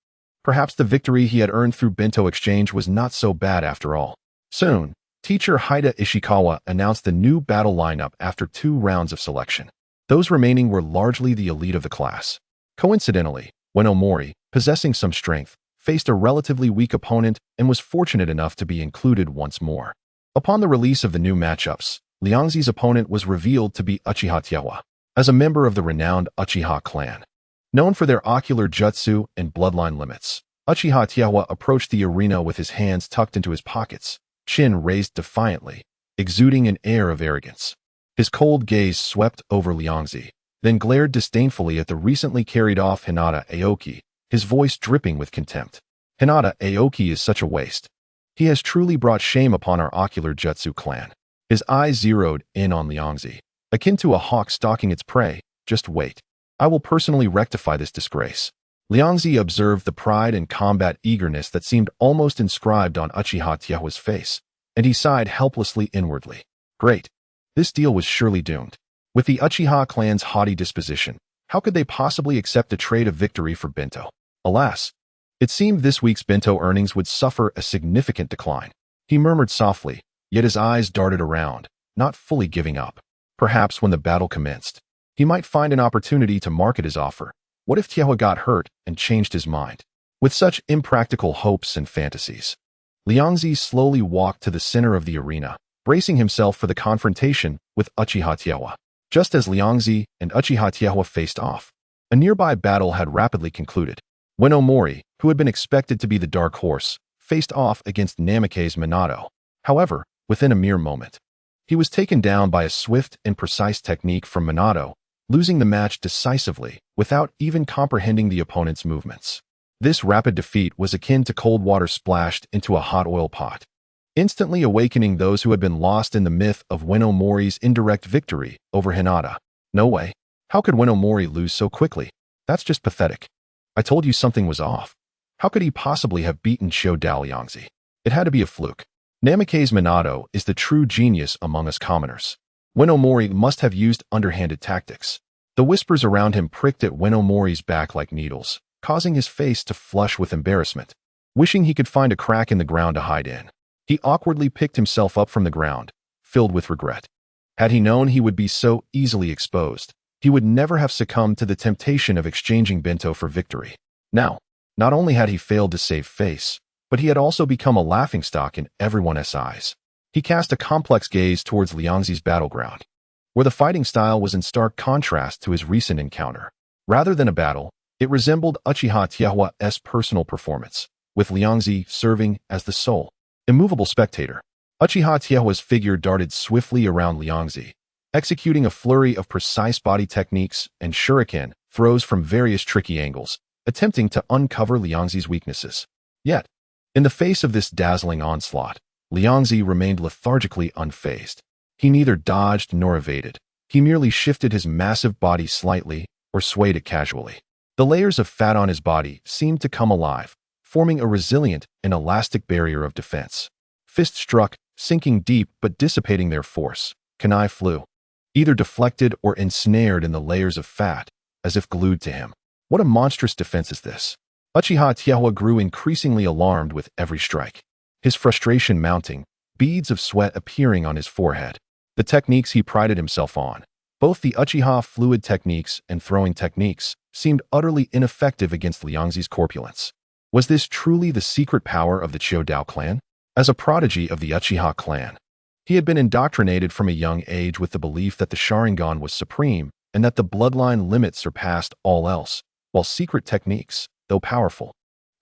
Perhaps the victory he had earned through bento exchange was not so bad after all. Soon, teacher Haida Ishikawa announced the new battle lineup after 2 rounds of selection. Those remaining were largely the elite of the class. Coincidentally, Ueno Mori, possessing some strength, faced a relatively weak opponent and was fortunate enough to be included once more. Upon the release of the new matchups, Liangzi's opponent was revealed to be Uchiha Tiewa, as a member of the renowned Uchiha clan. Known for their ocular jutsu and bloodline limits, Uchiha Tiewa approached the arena with his hands tucked into his pockets, chin raised defiantly, exuding an air of arrogance. His cold gaze swept over Liangzi, then glared disdainfully at the recently carried off Hinata Aoki, his voice dripping with contempt. Hinata Aoki is such a waste. He has truly brought shame upon our ocular jutsu clan. His eyes zeroed in on Liangzi, akin to a hawk stalking its prey. Just wait. I will personally rectify this disgrace. Liangzi observed the pride and combat eagerness that seemed almost inscribed on Uchiha Tiewa's face, and he sighed helplessly inwardly. Great. This deal was surely doomed. With the Uchiha clan's haughty disposition, how could they possibly accept a trade of victory for bento? Alas, it seemed this week's bento earnings would suffer a significant decline. He murmured softly, yet his eyes darted around, not fully giving up. Perhaps when the battle commenced, he might find an opportunity to market his offer. What if Tiewa got hurt and changed his mind? With such impractical hopes and fantasies, Liangzi slowly walked to the center of the arena, bracing himself for the confrontation with Uchiha Tiewa. Just as Liangzi and Uchiha Tiewa faced off, a nearby battle had rapidly concluded. Ueno Mori, who had been expected to be the dark horse, faced off against Namikaze Minato. However, within a mere moment, he was taken down by a swift and precise technique from Minato, losing the match decisively without even comprehending the opponent's movements. This rapid defeat was akin to cold water splashed into a hot oil pot, instantly awakening those who had been lost in the myth of Ueno Mori's indirect victory over Hinata. No way. How could Ueno Mori lose so quickly? That's just pathetic. I told you something was off. How could he possibly have beaten Shoudao Liangzi? It had to be a fluke. Namikaze Minato is the true genius among us commoners. Ueno Mori must have used underhanded tactics. The whispers around him pricked at Ueno Mori's back like needles, causing his face to flush with embarrassment. Wishing he could find a crack in the ground to hide in, he awkwardly picked himself up from the ground, filled with regret. Had he known he would be so easily exposed, he would never have succumbed to the temptation of exchanging bento for victory. Now, not only had he failed to save face, but he had also become a laughingstock in everyone's eyes. He cast a complex gaze towards Liangzi's battleground, where the fighting style was in stark contrast to his recent encounter. Rather than a battle, it resembled Uchiha Tiewa's personal performance, with Liangzi serving as the sole, immovable spectator. Uchiha Tiewa's figure darted swiftly around Liangzi, executing a flurry of precise body techniques and shuriken throws from various tricky angles, attempting to uncover Liangzi's weaknesses. Yet, in the face of this dazzling onslaught, Liangzi remained lethargically unfazed. He neither dodged nor evaded. He merely shifted his massive body slightly or swayed it casually. The layers of fat on his body seemed to come alive, forming a resilient and elastic barrier of defense. Fist struck, sinking deep but dissipating their force. Kunai flew, either deflected or ensnared in the layers of fat, as if glued to him. What a monstrous defense is this? Uchiha Tiewa grew increasingly alarmed with every strike, his frustration mounting, beads of sweat appearing on his forehead. The techniques he prided himself on, both the Uchiha fluid techniques and throwing techniques, seemed utterly ineffective against Liangzi's corpulence. Was this truly the secret power of the Shoudao clan? As a prodigy of the Uchiha clan, he had been indoctrinated from a young age with the belief that the Sharingan was supreme and that the bloodline limit surpassed all else, while secret techniques, though powerful,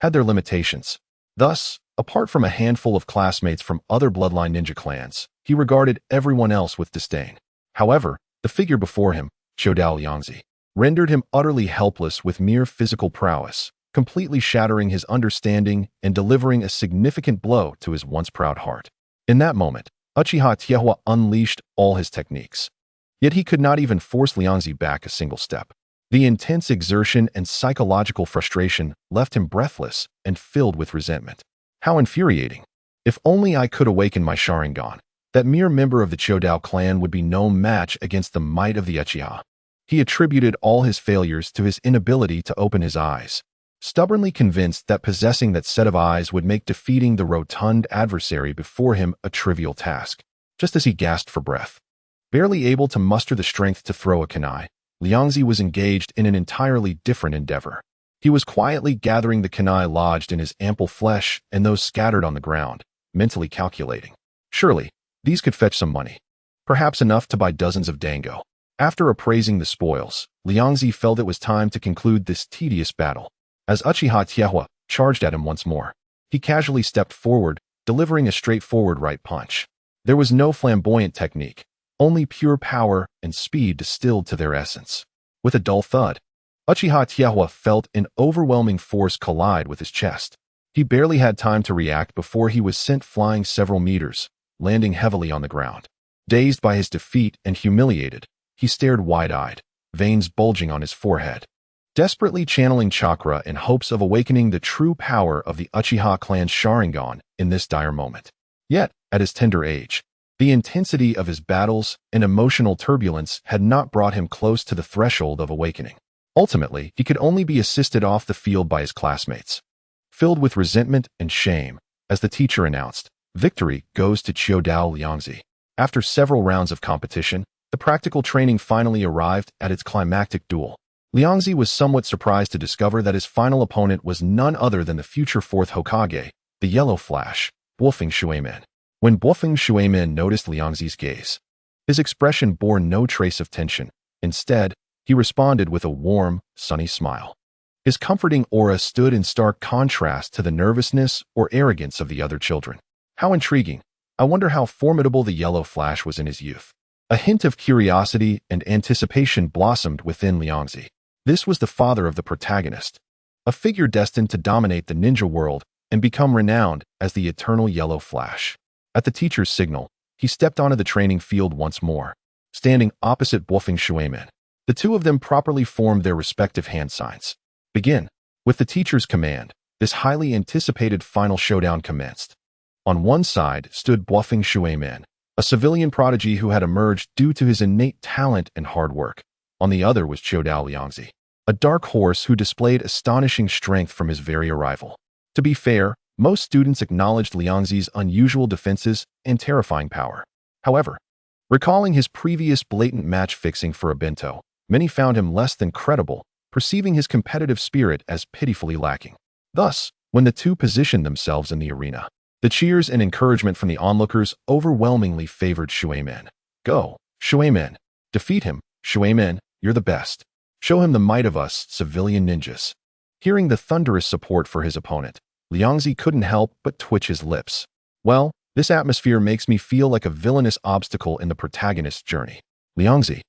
had their limitations. Thus, apart from a handful of classmates from other bloodline ninja clans, he regarded everyone else with disdain. However, the figure before him, Chodao Liangzi, rendered him utterly helpless with mere physical prowess, completely shattering his understanding and delivering a significant blow to his once proud heart. In that moment, Uchiha Tiehua unleashed all his techniques. Yet he could not even force Liangzi back a single step. The intense exertion and psychological frustration left him breathless and filled with resentment. How infuriating! If only I could awaken my Sharingan, that mere member of the Chodao clan would be no match against the might of the Uchiha. He attributed all his failures to his inability to open his eyes, stubbornly convinced that possessing that set of eyes would make defeating the rotund adversary before him a trivial task. Just as he gasped for breath, barely able to muster the strength to throw a kunai, Liangzi was engaged in an entirely different endeavor. He was quietly gathering the kunai lodged in his ample flesh and those scattered on the ground, mentally calculating. Surely, these could fetch some money. Perhaps enough to buy dozens of dango. After appraising the spoils, Liangzi felt it was time to conclude this tedious battle. As Uchiha Tiehua charged at him once more, he casually stepped forward, delivering a straightforward right punch. There was no flamboyant technique, only pure power and speed distilled to their essence. With a dull thud, Uchiha Tiehua felt an overwhelming force collide with his chest. He barely had time to react before he was sent flying several meters, landing heavily on the ground. Dazed by his defeat and humiliated, he stared wide-eyed, veins bulging on his forehead, desperately channeling chakra in hopes of awakening the true power of the Uchiha clan's Sharingan in this dire moment. Yet, at his tender age, the intensity of his battles and emotional turbulence had not brought him close to the threshold of awakening. Ultimately, he could only be assisted off the field by his classmates. Filled with resentment and shame, as the teacher announced, victory goes to Chodao Liangzi. After several rounds of competition, the practical training finally arrived at its climactic duel. Liangzi was somewhat surprised to discover that his final opponent was none other than the future fourth Hokage, the Yellow Flash, Bofeng Shuimin. When Bofeng Shuimin noticed Liangzi's gaze, his expression bore no trace of tension. Instead, he responded with a warm, sunny smile. His comforting aura stood in stark contrast to the nervousness or arrogance of the other children. How intriguing! I wonder how formidable the Yellow Flash was in his youth. A hint of curiosity and anticipation blossomed within Liangzi. This was the father of the protagonist, a figure destined to dominate the ninja world and become renowned as the eternal Yellow Flash. At the teacher's signal, he stepped onto the training field once more, standing opposite Bofeng Shuimin. The two of them properly formed their respective hand signs. Begin. With the teacher's command, this highly anticipated final showdown commenced. On one side stood Bofeng Shuimin, a civilian prodigy who had emerged due to his innate talent and hard work. On the other was Chodao Liangzi, a dark horse who displayed astonishing strength from his very arrival. To be fair, most students acknowledged Liangzi's unusual defenses and terrifying power. However, recalling his previous blatant match-fixing for a bento, many found him less than credible, perceiving his competitive spirit as pitifully lacking. Thus, when the two positioned themselves in the arena, the cheers and encouragement from the onlookers overwhelmingly favored Shuimin. Go, Shuimin. Defeat him, Shuimin, you're the best. Show him the might of us, civilian ninjas. Hearing the thunderous support for his opponent, Liangzi couldn't help but twitch his lips. Well, this atmosphere makes me feel like a villainous obstacle in the protagonist's journey. Liangzi.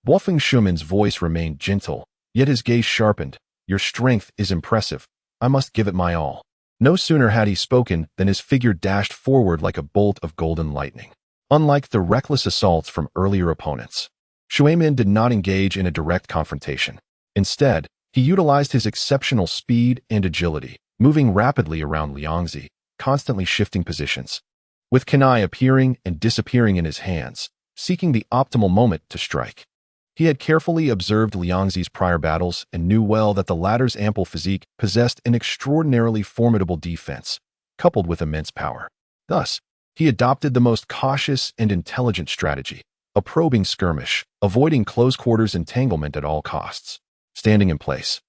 Bofeng Shuimin's voice remained gentle, yet his gaze sharpened. Your strength is impressive. I must give it my all. No sooner had he spoken than his figure dashed forward like a bolt of golden lightning. Unlike the reckless assaults from earlier opponents, Shuimin did not engage in a direct confrontation. Instead, he utilized his exceptional speed and agility, moving rapidly around Liangzi, constantly shifting positions, with kunai appearing and disappearing in his hands, seeking the optimal moment to strike. He had carefully observed Liangzi's prior battles and knew well that the latter's ample physique possessed an extraordinarily formidable defense, coupled with immense power. Thus, he adopted the most cautious and intelligent strategy, a probing skirmish, avoiding close-quarters entanglement at all costs. Standing in place,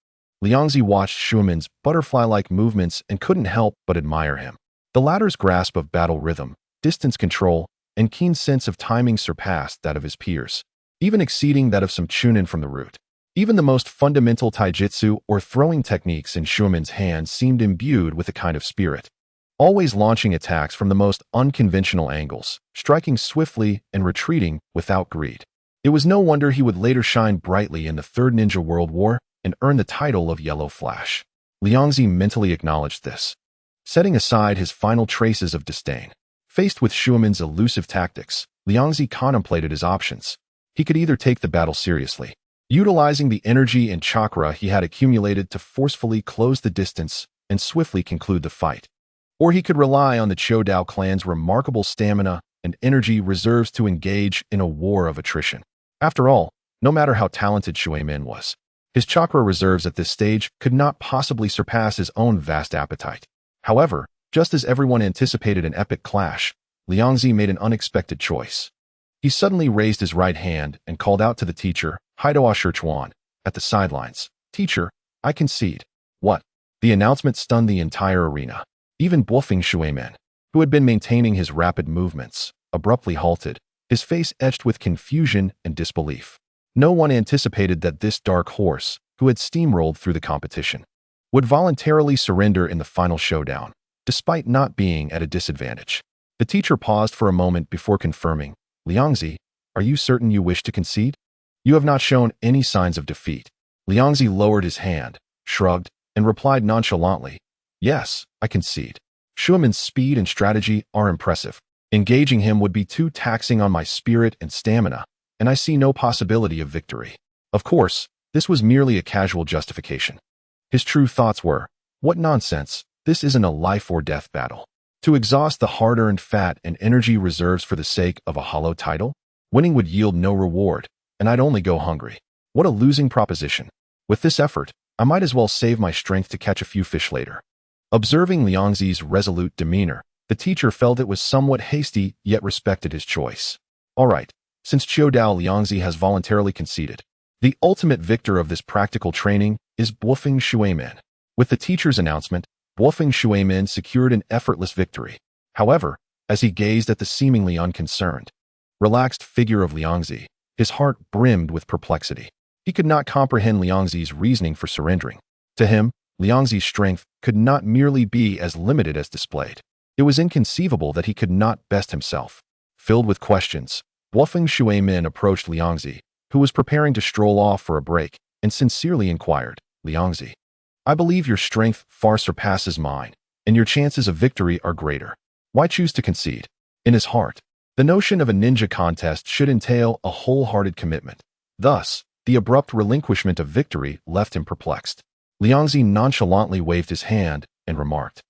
Liangzi watched Shuimin's butterfly-like movements and couldn't help but admire him. The latter's grasp of battle rhythm, distance control, and keen sense of timing surpassed that of his peers, even exceeding that of some chunin from the root. Even the most fundamental taijutsu or throwing techniques in Shuimin's hands seemed imbued with a kind of spirit. always launching attacks from the most unconventional angles, striking swiftly and retreating without greed. It was no wonder he would later shine brightly in the Third Ninja World War and earn the title of Yellow Flash. Liangzi mentally acknowledged this, setting aside his final traces of disdain. Faced with Shuimin's elusive tactics, Liangzi contemplated his options. He could either take the battle seriously, utilizing the energy and chakra he had accumulated to forcefully close the distance and swiftly conclude the fight, or he could rely on the Chodao clan's remarkable stamina and energy reserves to engage in a war of attrition. After all, no matter how talented Shuimin was, his chakra reserves at this stage could not possibly surpass his own vast appetite. However, just as everyone anticipated an epic clash, Liangzi made an unexpected choice. He suddenly raised his right hand and called out to the teacher, Haidoa Shichuan, at the sidelines. "Teacher, I concede." What? The announcement stunned the entire arena. Even bluffing Shuimin, who had been maintaining his rapid movements, abruptly halted, his face etched with confusion and disbelief. No one anticipated that this dark horse, who had steamrolled through the competition, would voluntarily surrender in the final showdown, despite not being at a disadvantage. The teacher paused for a moment before confirming, "Liangzi, are you certain you wish to concede? You have not shown any signs of defeat." Liangzi lowered his hand, shrugged, and replied nonchalantly, "Yes, I concede. Shuimin's speed and strategy are impressive. Engaging him would be too taxing on my spirit and stamina, and I see no possibility of victory." Of course, this was merely a casual justification. His true thoughts were, "What nonsense, this isn't a life-or-death battle. To exhaust the hard-earned fat and energy reserves for the sake of a hollow title? Winning would yield no reward, and I'd only go hungry. What a losing proposition. With this effort, I might as well save my strength to catch a few fish later." Observing Liangzi's resolute demeanor, the teacher felt it was somewhat hasty yet respected his choice. All right, since Chodao Liangzi has voluntarily conceded, the ultimate victor of this practical training is bluffing Shuimin. With the teacher's announcement, bluffing Shuimin secured an effortless victory. However, as he gazed at the seemingly unconcerned, relaxed figure of Liangzi, his heart brimmed with perplexity. He could not comprehend Liangzi's reasoning for surrendering. To him, Liangzi's strength could not merely be as limited as displayed. It was inconceivable that he could not best himself. Filled with questions, bluffing Shuimin approached Liangzi, who was preparing to stroll off for a break, and sincerely inquired, "Liangzi, I believe your strength far surpasses mine, and your chances of victory are greater. Why choose to concede?" In his heart, the notion of a ninja contest should entail a wholehearted commitment. Thus, the abrupt relinquishment of victory left him perplexed. Liangzi nonchalantly waved his hand and remarked,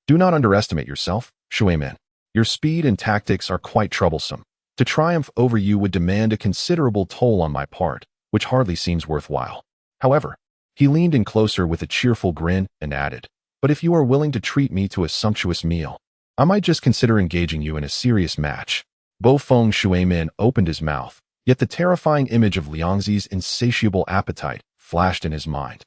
"Do not underestimate yourself, Shuimin. Your speed and tactics are quite troublesome. To triumph over you would demand a considerable toll on my part, which hardly seems worthwhile." However, he leaned in closer with a cheerful grin and added, "But if you are willing to treat me to a sumptuous meal, I might just consider engaging you in a serious match." Bofeng Shuimin opened his mouth, yet the terrifying image of Liangzi's insatiable appetite flashed in his mind,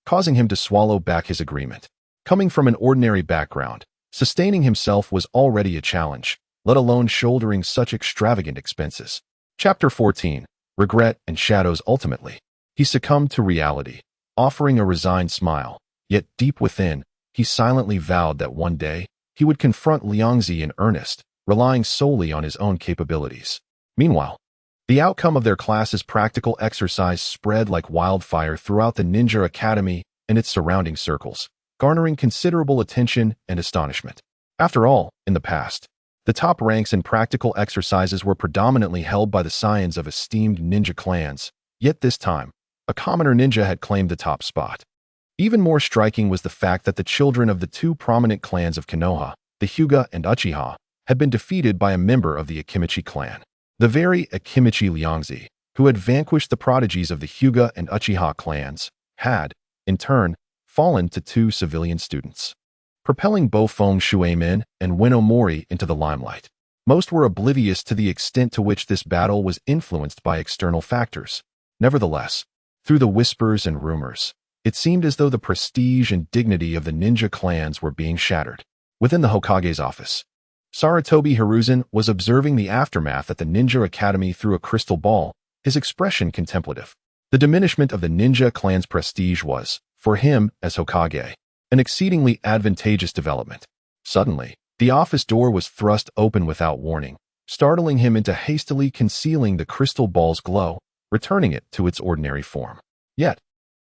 causing him to swallow back his agreement. Coming from an ordinary background, sustaining himself was already a challenge, let alone shouldering such extravagant expenses. Chapter 14. Regret and Shadows. Ultimately, he succumbed to reality, offering a resigned smile, yet deep within, he silently vowed that one day, he would confront Liangzi in earnest, relying solely on his own capabilities. Meanwhile, the outcome of their class's practical exercise spread like wildfire throughout the Ninja Academy and its surrounding circles, garnering considerable attention and astonishment. After all, in the past, the top ranks in practical exercises were predominantly held by the scions of esteemed ninja clans, yet this time, a commoner ninja had claimed the top spot. Even more striking was the fact that the children of the two prominent clans of Konoha, the Hyuga and Uchiha, had been defeated by a member of the Akimichi clan. The very Akimichi Liangzi, who had vanquished the prodigies of the Hyuga and Uchiha clans, had, in turn, fallen to two civilian students, propelling Bofeng Shuimin and Ueno Mori into the limelight. Most were oblivious to the extent to which this battle was influenced by external factors. Nevertheless, through the whispers and rumors, it seemed as though the prestige and dignity of the ninja clans were being shattered. Within the Hokage's office, Sarutobi Hiruzen was observing the aftermath at the Ninja Academy through a crystal ball, his expression contemplative. The diminishment of the ninja clan's prestige was, for him as Hokage, an exceedingly advantageous development. Suddenly, the office door was thrust open without warning, startling him into hastily concealing the crystal ball's glow, returning it to its ordinary form. Yet,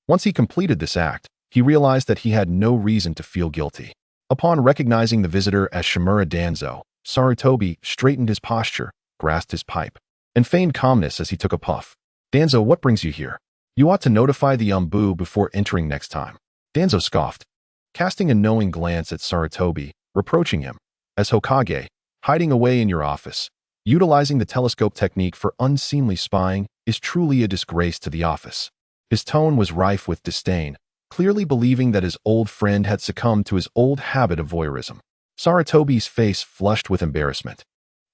once he completed this act, he realized that he had no reason to feel guilty. Upon recognizing the visitor as Shimura Danzo, Sarutobi straightened his posture, grasped his pipe, and feigned calmness as he took a puff. Danzo, what brings you here? You ought to notify the Umbu before entering next time. Danzo scoffed, casting a knowing glance at Sarutobi, reproaching him. As Hokage, hiding away in your office, utilizing the telescope technique for unseemly spying is truly a disgrace to the office. His tone was rife with disdain, clearly believing that his old friend had succumbed to his old habit of voyeurism. Sarutobi's face flushed with embarrassment,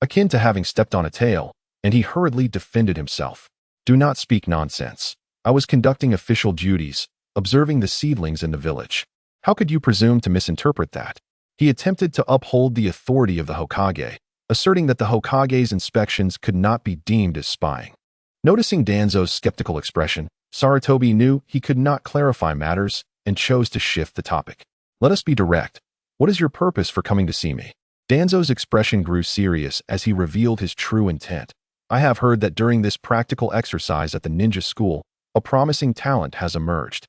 akin to having stepped on a tail, and he hurriedly defended himself. Do not speak nonsense. I was conducting official duties, observing the seedlings in the village. How could you presume to misinterpret that? He attempted to uphold the authority of the Hokage, asserting that the Hokage's inspections could not be deemed as spying. Noticing Danzo's skeptical expression, Sarutobi knew he could not clarify matters and chose to shift the topic. Let us be direct. What is your purpose for coming to see me? Danzo's expression grew serious as he revealed his true intent. I have heard that during this practical exercise at the ninja school, a promising talent has emerged.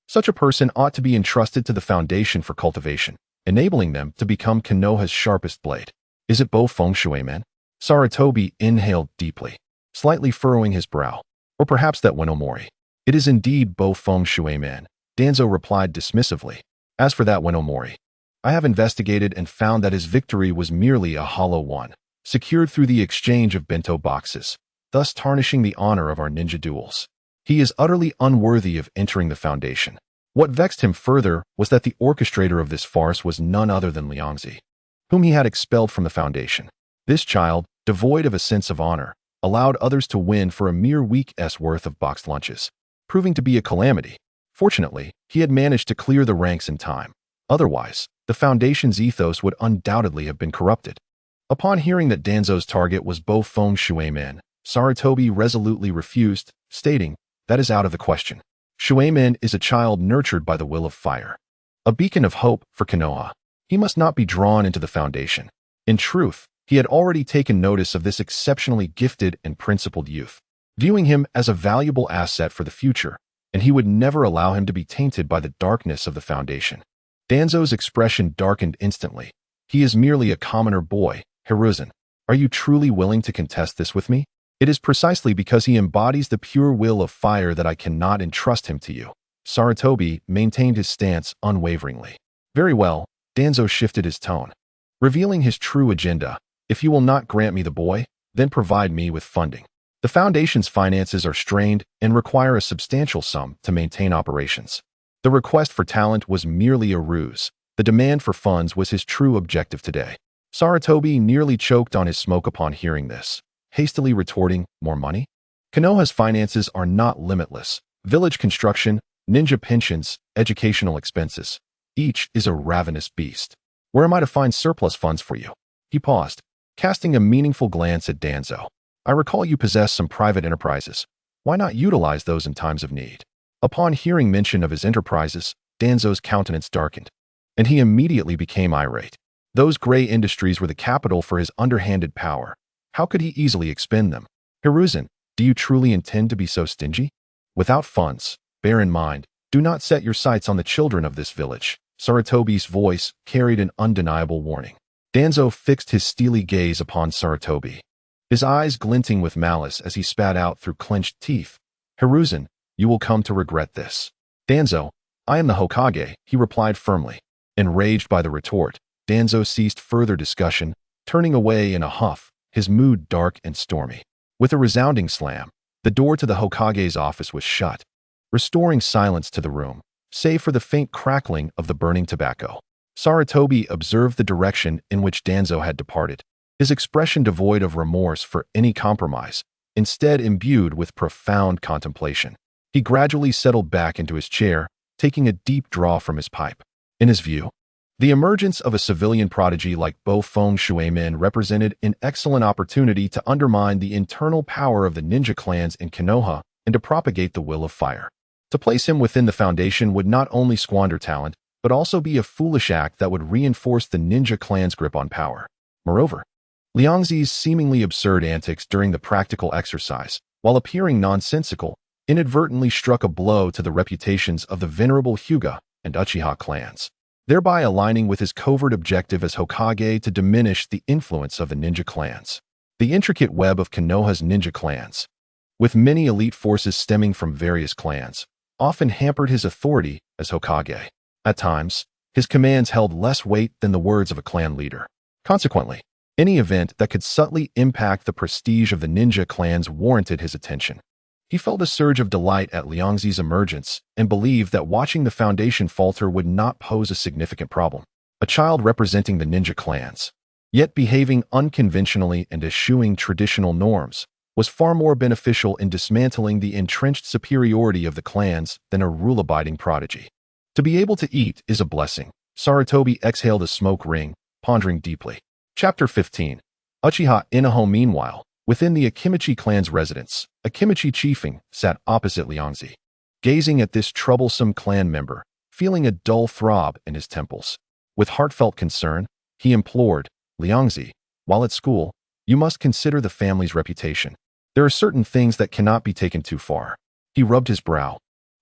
Such a person ought to be entrusted to the foundation for cultivation, enabling them to become Konoha's sharpest blade. Is it Bo Feng Shui-man? Sarutobi inhaled deeply, slightly furrowing his brow. Or perhaps that Wenomori. It is indeed Bo Feng Shui-man, Danzo replied dismissively. As for that Wenomori, I have investigated and found that his victory was merely a hollow one, secured through the exchange of bento boxes, thus tarnishing the honor of our ninja duels. He is utterly unworthy of entering the foundation. What vexed him further was that the orchestrator of this farce was none other than Liangzi, whom he had expelled from the foundation. This child, devoid of a sense of honor, allowed others to win for a mere week's worth of boxed lunches, proving to be a calamity. Fortunately, he had managed to clear the ranks in time. Otherwise, the foundation's ethos would undoubtedly have been corrupted. Upon hearing that Danzo's target was Bo Feng Shui-man, Sarutobi resolutely refused, stating, that is out of the question. Shui-man is a child nurtured by the will of fire, a beacon of hope for Konoha. He must not be drawn into the foundation. In truth, he had already taken notice of this exceptionally gifted and principled youth, viewing him as a valuable asset for the future, and he would never allow him to be tainted by the darkness of the foundation. Danzo's expression darkened instantly. He is merely a commoner boy, Hiruzen. Are you truly willing to contest this with me? It is precisely because he embodies the pure will of fire that I cannot entrust him to you. Sarutobi maintained his stance unwaveringly. Very well, Danzo shifted his tone, revealing his true agenda. If you will not grant me the boy, then provide me with funding. The foundation's finances are strained and require a substantial sum to maintain operations. The request for talent was merely a ruse. The demand for funds was his true objective today. Sarutobi nearly choked on his smoke upon hearing this, hastily retorting, more money? Konoha's finances are not limitless. Village construction, ninja pensions, educational expenses. Each is a ravenous beast. Where am I to find surplus funds for you? He paused, casting a meaningful glance at Danzo. I recall you possess some private enterprises. Why not utilize those in times of need? Upon hearing mention of his enterprises, Danzo's countenance darkened, and he immediately became irate. Those gray industries were the capital for his underhanded power. How could he easily expend them? Hiruzen, do you truly intend to be so stingy? Without funds, bear in mind, do not set your sights on the children of this village. Sarutobi's voice carried an undeniable warning. Danzo fixed his steely gaze upon Sarutobi, his eyes glinting with malice as he spat out through clenched teeth. Hiruzen, you will come to regret this. Danzo, I am the Hokage, he replied firmly. Enraged by the retort, Danzo ceased further discussion, turning away in a huff, his mood dark and stormy. With a resounding slam, the door to the Hokage's office was shut, restoring silence to the room, save for the faint crackling of the burning tobacco. Sarutobi observed the direction in which Danzo had departed, his expression devoid of remorse for any compromise, instead imbued with profound contemplation. He gradually settled back into his chair, taking a deep draw from his pipe. In his view, the emergence of a civilian prodigy like Bo Feng Shui-man represented an excellent opportunity to undermine the internal power of the ninja clans in Konoha and to propagate the will of fire. To place him within the foundation would not only squander talent, but also be a foolish act that would reinforce the ninja clan's grip on power. Moreover, Liangzi's seemingly absurd antics during the practical exercise, while appearing nonsensical, inadvertently struck a blow to the reputations of the venerable Hyuga and Uchiha clans, thereby aligning with his covert objective as Hokage to diminish the influence of the ninja clans. The intricate web of Konoha's ninja clans, with many elite forces stemming from various clans, often hampered his authority as Hokage. At times, his commands held less weight than the words of a clan leader. Consequently, any event that could subtly impact the prestige of the ninja clans warranted his attention. He felt a surge of delight at Liangzi's emergence and believed that watching the foundation falter would not pose a significant problem. A child representing the ninja clans, yet behaving unconventionally and eschewing traditional norms, was far more beneficial in dismantling the entrenched superiority of the clans than a rule-abiding prodigy. To be able to eat is a blessing. Sarutobi exhaled a smoke ring, pondering deeply. Chapter 15. Uchiha Inaho. Meanwhile, within the Akimichi clan's residence, Akimichi Chiefing sat opposite Liangzi, gazing at this troublesome clan member, feeling a dull throb in his temples. With heartfelt concern, he implored, Liangzi, while at school, you must consider the family's reputation. There are certain things that cannot be taken too far. He rubbed his brow,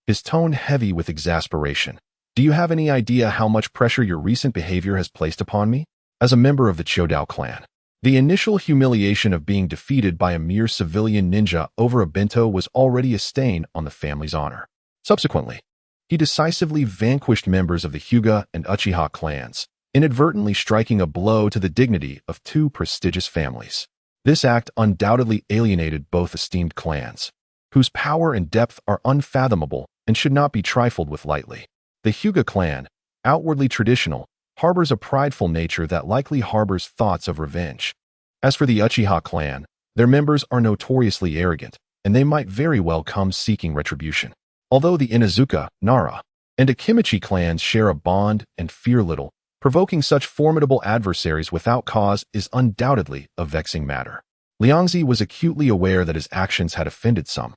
his tone heavy with exasperation. Do you have any idea how much pressure your recent behavior has placed upon me? As a member of the Chodao clan, the initial humiliation of being defeated by a mere civilian ninja over a bento was already a stain on the family's honor. Subsequently, he decisively vanquished members of the Hyuga and Uchiha clans, inadvertently striking a blow to the dignity of two prestigious families. This act undoubtedly alienated both esteemed clans, whose power and depth are unfathomable and should not be trifled with lightly. The Hyuga clan, outwardly traditional, harbors a prideful nature that likely harbors thoughts of revenge. As for the Uchiha clan, their members are notoriously arrogant, and they might very well come seeking retribution. Although the Inazuka, Nara, and Akimichi clans share a bond and fear little, provoking such formidable adversaries without cause is undoubtedly a vexing matter. Liangzi was acutely aware that his actions had offended some.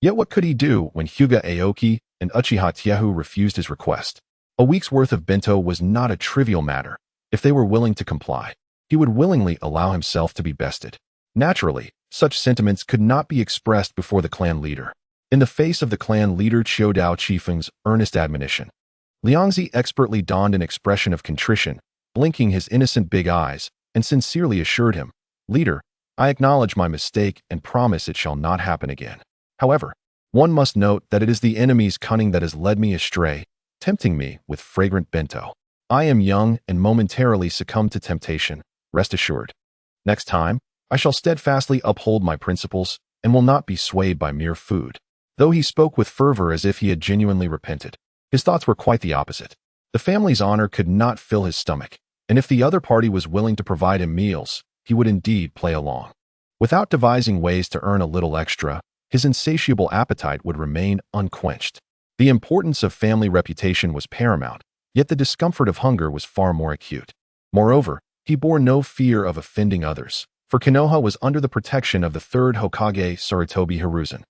Yet what could he do when Hyuga Aoki and Uchiha Tiehu refused his request? A week's worth of bento was not a trivial matter. If they were willing to comply, he would willingly allow himself to be bested. Naturally, such sentiments could not be expressed before the clan leader. In the face of the clan leader Chodao Chiefeng's earnest admonition, Liangzi expertly donned an expression of contrition, blinking his innocent big eyes, and sincerely assured him, Leader, I acknowledge my mistake and promise it shall not happen again. However, one must note that it is the enemy's cunning that has led me astray, tempting me with fragrant bento. I am young and momentarily succumb to temptation, rest assured. Next time, I shall steadfastly uphold my principles and will not be swayed by mere food. Though he spoke with fervor as if he had genuinely repented, his thoughts were quite the opposite. The family's honor could not fill his stomach, and if the other party was willing to provide him meals, he would indeed play along. Without devising ways to earn a little extra, his insatiable appetite would remain unquenched. The importance of family reputation was paramount, yet the discomfort of hunger was far more acute. Moreover, he bore no fear of offending others, for Konoha was under the protection of the third Hokage Sarutobi Hiruzen,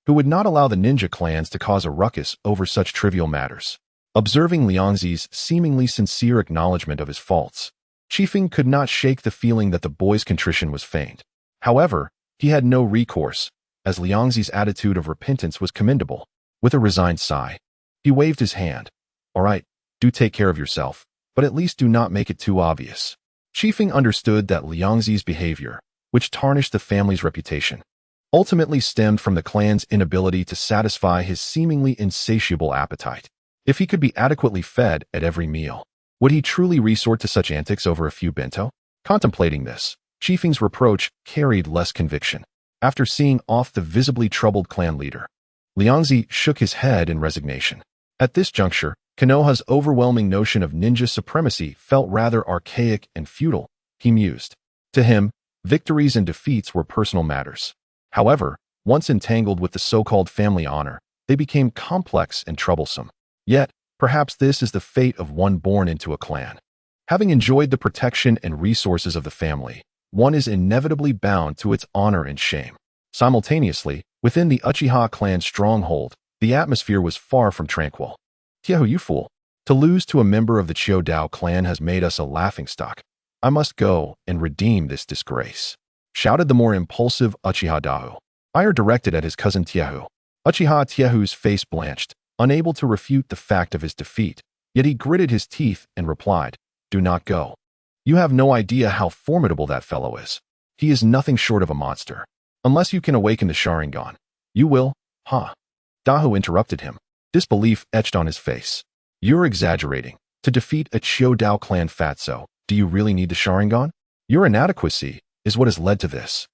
who would not allow the ninja clans to cause a ruckus over such trivial matters. Observing Liangzi's seemingly sincere acknowledgement of his faults, Chiefing could not shake the feeling that the boy's contrition was feigned. However, he had no recourse, as Liangzi's attitude of repentance was commendable. With a resigned sigh, he waved his hand. All right, do take care of yourself, but at least do not make it too obvious. Chiefing understood that Liangzi's behavior, which tarnished the family's reputation, ultimately stemmed from the clan's inability to satisfy his seemingly insatiable appetite. If he could be adequately fed at every meal, would he truly resort to such antics over a few bento? Contemplating this, Chiefing's reproach carried less conviction. After seeing off the visibly troubled clan leader, Liangzi shook his head in resignation. At this juncture, Konoha's overwhelming notion of ninja supremacy felt rather archaic and feudal, he mused. To him, victories and defeats were personal matters. However, once entangled with the so-called family honor, they became complex and troublesome. Yet, perhaps this is the fate of one born into a clan. Having enjoyed the protection and resources of the family, one is inevitably bound to its honor and shame. Simultaneously, within the Uchiha clan stronghold, the atmosphere was far from tranquil. Tiehu, you fool. To lose to a member of the Chiu Dao clan has made us a laughingstock. I must go and redeem this disgrace," shouted the more impulsive Uchiha Dahu. Ire directed at his cousin Tiehu. Uchiha Tiehu's face blanched, unable to refute the fact of his defeat, yet he gritted his teeth and replied, "Do not go. You have no idea how formidable that fellow is. He is nothing short of a monster. Unless you can awaken the Sharingan, you will, huh?" Dahu interrupted him, disbelief etched on his face. "You're exaggerating. To defeat a Chiu Dao clan fatso, do you really need the Sharingan? Your inadequacy is what has led to this."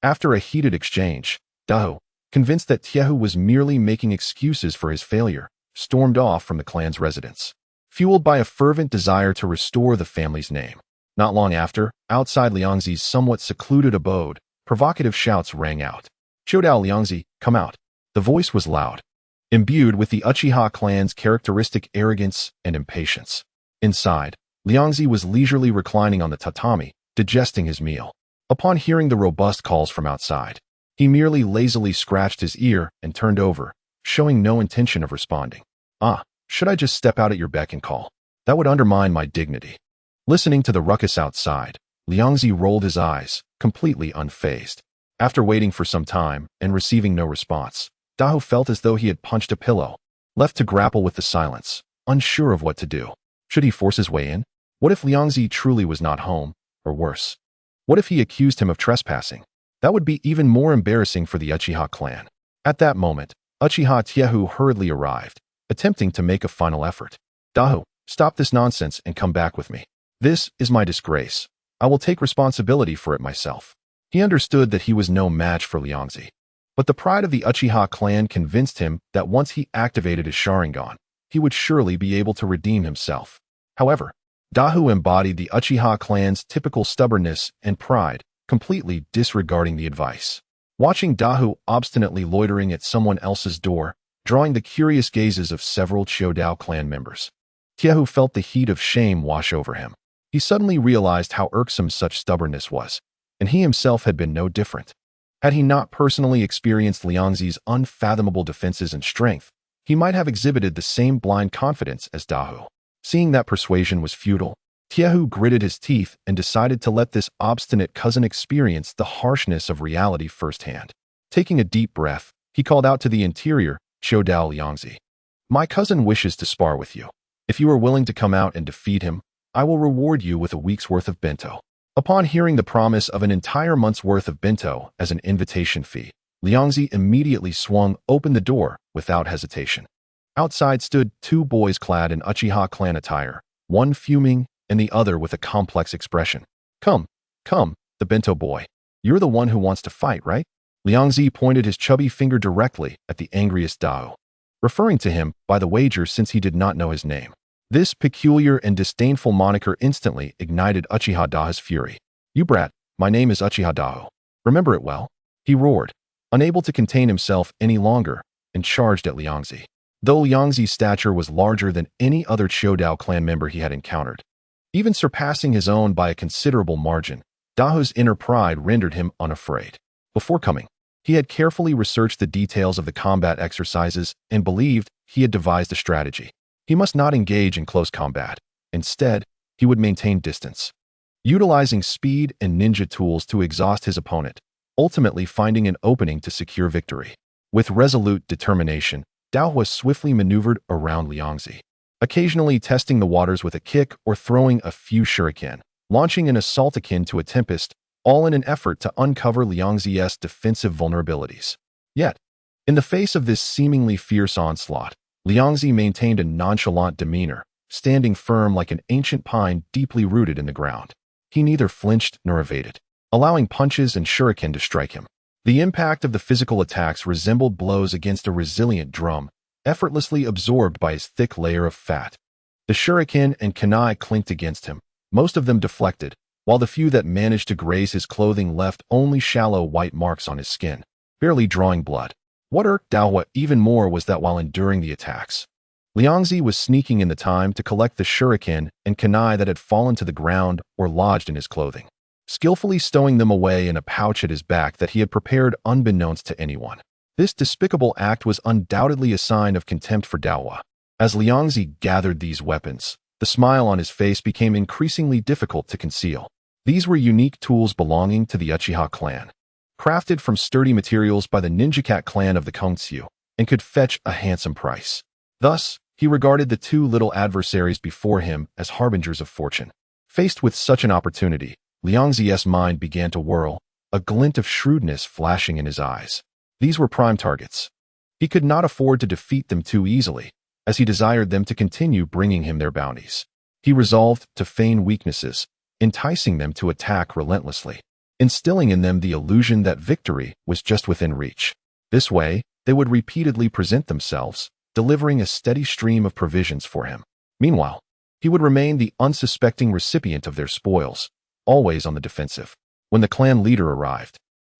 After a heated exchange, Dahu, convinced that Tiehu was merely making excuses for his failure, stormed off from the clan's residence, fueled by a fervent desire to restore the family's name. Not long after, outside Liangzi's somewhat secluded abode, provocative shouts rang out. "Chiu Dao Liangzi, come out." The voice was loud, imbued with the Uchiha clan's characteristic arrogance and impatience. Inside, Liangzi was leisurely reclining on the tatami, digesting his meal. Upon hearing the robust calls from outside, he merely lazily scratched his ear and turned over, showing no intention of responding. Should I just step out at your beck and call? That would undermine my dignity." Listening to the ruckus outside, Liangzi rolled his eyes, completely unfazed. After waiting for some time and receiving no response, Dahu felt as though he had punched a pillow, left to grapple with the silence, unsure of what to do. Should he force his way in? What if Liangzi truly was not home, or worse? What if he accused him of trespassing? That would be even more embarrassing for the Uchiha clan. At that moment, Uchiha Tiehu hurriedly arrived, attempting to make a final effort. "Dahu, stop this nonsense and come back with me. This is my disgrace. I will take responsibility for it myself." He understood that he was no match for Liangzi, but the pride of the Uchiha clan convinced him that once he activated his Sharingan, he would surely be able to redeem himself. However, Dahu embodied the Uchiha clan's typical stubbornness and pride, completely disregarding the advice. Watching Dahu obstinately loitering at someone else's door, drawing the curious gazes of several Chiu Dao clan members, Tiehu felt the heat of shame wash over him. He suddenly realized how irksome such stubbornness was, and he himself had been no different. Had he not personally experienced Liangzi's unfathomable defenses and strength, he might have exhibited the same blind confidence as Dahu. Seeing that persuasion was futile, Tiehu gritted his teeth and decided to let this obstinate cousin experience the harshness of reality firsthand. Taking a deep breath, he called out to the interior, "Chiu Dao Liangzi, my cousin wishes to spar with you. If you are willing to come out and defeat him, I will reward you with a week's worth of bento." Upon hearing the promise of an entire month's worth of bento as an invitation fee, Liangzi immediately swung open the door without hesitation. Outside stood two boys clad in Uchiha clan attire, one fuming and the other with a complex expression. Come, the bento boy. You're the one who wants to fight, right?" Liangzi pointed his chubby finger directly at the angriest Dahu, referring to him by the wager since he did not know his name. This peculiar and disdainful moniker instantly ignited Uchiha Dahu's fury. "You brat, my name is Uchiha Dahu. Remember it well," he roared, unable to contain himself any longer, and charged at Liangzi. Though Liangzi's stature was larger than any other Chiu Dao clan member he had encountered, even surpassing his own by a considerable margin, Dahu's inner pride rendered him unafraid. Before coming, he had carefully researched the details of the combat exercises and believed he had devised a strategy. He must not engage in close combat. Instead, he would maintain distance, utilizing speed and ninja tools to exhaust his opponent, ultimately finding an opening to secure victory. With resolute determination, Dahu swiftly maneuvered around Liangzi, occasionally testing the waters with a kick or throwing a few shuriken, launching an assault akin to a tempest, all in an effort to uncover Liangzi's defensive vulnerabilities. Yet, in the face of this seemingly fierce onslaught, Liangzi maintained a nonchalant demeanor, standing firm like an ancient pine deeply rooted in the ground. He neither flinched nor evaded, allowing punches and shuriken to strike him. The impact of the physical attacks resembled blows against a resilient drum, effortlessly absorbed by his thick layer of fat. The shuriken and kunai clinked against him, most of them deflected, while the few that managed to graze his clothing left only shallow white marks on his skin, barely drawing blood. What irked Dahu even more was that while enduring the attacks, Liangzi was sneaking in the time to collect the shuriken and kunai that had fallen to the ground or lodged in his clothing, skillfully stowing them away in a pouch at his back that he had prepared unbeknownst to anyone. This despicable act was undoubtedly a sign of contempt for Dahu, As Liangzi gathered these weapons, the smile on his face became increasingly difficult to conceal. These were unique tools belonging to the Uchiha clan, crafted from sturdy materials by the Ninja Cat clan of the Kongshu, and could fetch a handsome price. Thus, he regarded the two little adversaries before him as harbingers of fortune. Faced with such an opportunity, Liangzi's mind began to whirl, a glint of shrewdness flashing in his eyes. These were prime targets. He could not afford to defeat them too easily, as he desired them to continue bringing him their bounties. He resolved to feign weaknesses, enticing them to attack relentlessly, instilling in them the illusion that victory was just within reach. This way, they would repeatedly present themselves, delivering a steady stream of provisions for him. Meanwhile, he would remain the unsuspecting recipient of their spoils, always on the defensive. When the clan leader arrived,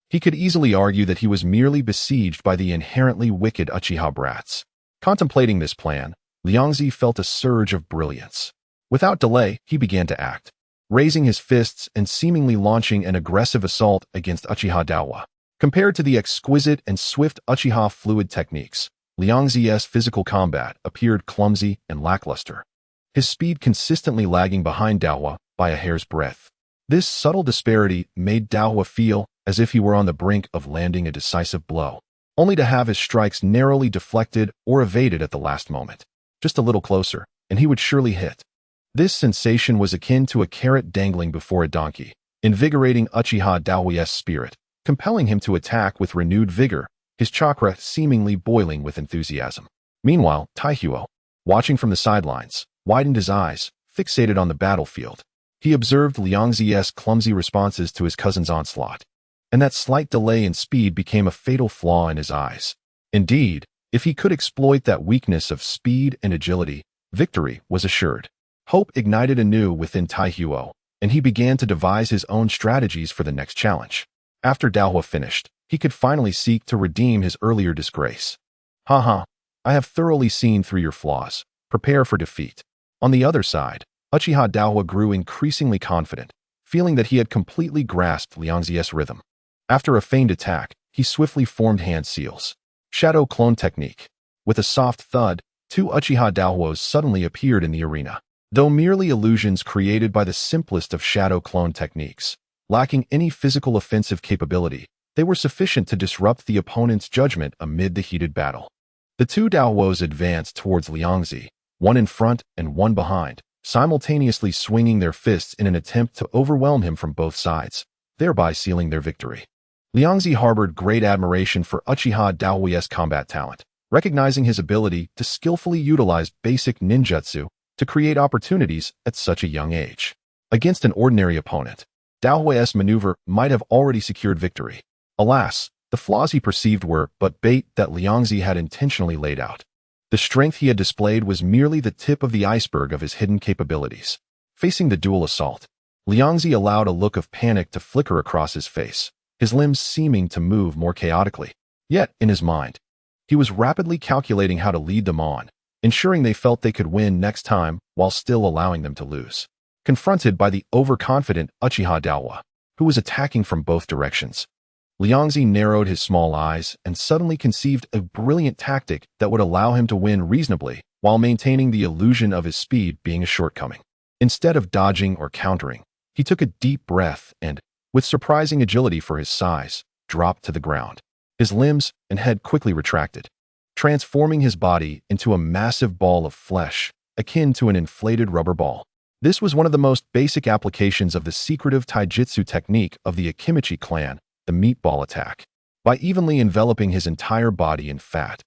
he could easily argue that he was merely besieged by the inherently wicked Uchiha brats. Contemplating this plan, Liangzi felt a surge of brilliance. Without delay, he began to act, raising his fists and seemingly launching an aggressive assault against Uchiha Dawa. Compared to the exquisite and swift Uchiha fluid techniques, Liangzi's physical combat appeared clumsy and lackluster, his speed consistently lagging behind Dawa by a hair's breadth. This subtle disparity made Dawa feel as if he were on the brink of landing a decisive blow, only to have his strikes narrowly deflected or evaded at the last moment. Just a little closer, and he would surely hit. This sensation was akin to a carrot dangling before a donkey, invigorating Uchiha Daoya's spirit, compelling him to attack with renewed vigor, his chakra seemingly boiling with enthusiasm. Meanwhile, Taihuo, watching from the sidelines, widened his eyes, fixated on the battlefield. He observed Liangzi's clumsy responses to his cousin's onslaught, and that slight delay in speed became a fatal flaw in his eyes. Indeed, if he could exploit that weakness of speed and agility, victory was assured. Hope ignited anew within Taihuo, and he began to devise his own strategies for the next challenge. After Daohua finished, he could finally seek to redeem his earlier disgrace. Haha, I have thoroughly seen through your flaws. Prepare for defeat. On the other side, Uchiha Daohua grew increasingly confident, feeling that he had completely grasped Liangzi's rhythm. After a feigned attack, he swiftly formed hand seals. Shadow clone technique. With a soft thud, two Uchiha Daohuas suddenly appeared in the arena. Though merely illusions created by the simplest of shadow clone techniques, lacking any physical offensive capability, they were sufficient to disrupt the opponent's judgment amid the heated battle. The two Daohuos advanced towards Liangzi, one in front and one behind, simultaneously swinging their fists in an attempt to overwhelm him from both sides, thereby sealing their victory. Liangzi harbored great admiration for Uchiha Daohua's combat talent, recognizing his ability to skillfully utilize basic ninjutsu to create opportunities at such a young age. Against an ordinary opponent, Daohua's maneuver might have already secured victory. Alas, the flaws he perceived were but bait that Liangzi had intentionally laid out. The strength he had displayed was merely the tip of the iceberg of his hidden capabilities. Facing the dual assault, Liangzi allowed a look of panic to flicker across his face, his limbs seeming to move more chaotically. Yet, in his mind, he was rapidly calculating how to lead them on, ensuring they felt they could win next time while still allowing them to lose. Confronted by the overconfident Uchiha Daohua, who was attacking from both directions, Liangzi narrowed his small eyes and suddenly conceived a brilliant tactic that would allow him to win reasonably while maintaining the illusion of his speed being a shortcoming. Instead of dodging or countering, he took a deep breath and, with surprising agility for his size, dropped to the ground. His limbs and head quickly retracted, transforming his body into a massive ball of flesh, akin to an inflated rubber ball. This was one of the most basic applications of the secretive taijutsu technique of the Akimichi clan, the meatball attack. By evenly enveloping his entire body in fat,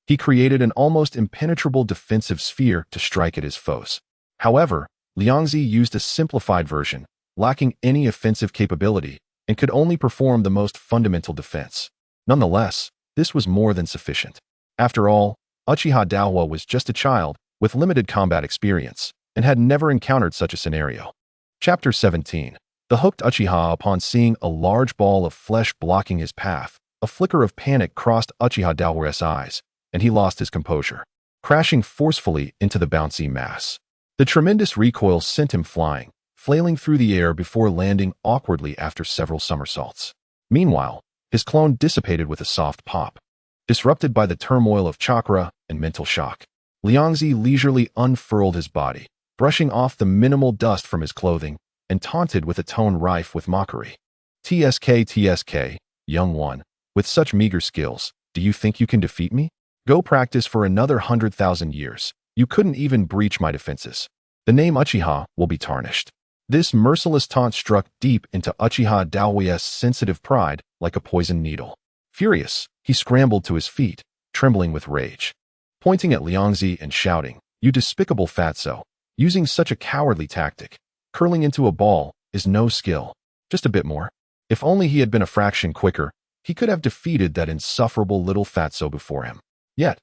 he created an almost impenetrable defensive sphere to strike at his foes. However, Liangzi used a simplified version, lacking any offensive capability, and could only perform the most fundamental defense. Nonetheless, this was more than sufficient. After all, Uchiha Daohua was just a child with limited combat experience and had never encountered such a scenario. Chapter 17. The hooked Uchiha. Upon seeing a large ball of flesh blocking his path, a flicker of panic crossed Uchiha Daohua's eyes, and he lost his composure, crashing forcefully into the bouncy mass. The tremendous recoil sent him flying, flailing through the air before landing awkwardly after several somersaults. Meanwhile, his clone dissipated with a soft pop, disrupted by the turmoil of chakra and mental shock. Liangzi leisurely unfurled his body, brushing off the minimal dust from his clothing, and taunted with a tone rife with mockery. TSK, young one, with such meager skills, do you think you can defeat me? Go practice for another 100,000 years. You couldn't even breach my defenses. The name Uchiha will be tarnished. This merciless taunt struck deep into Uchiha Daoye's sensitive pride like a poisoned needle. Furious, he scrambled to his feet, trembling with rage. Pointing at Liangzi and shouting, "You despicable fatso! Using such a cowardly tactic, curling into a ball, is no skill. Just a bit more." If only he had been a fraction quicker, he could have defeated that insufferable little fatso before him. Yet,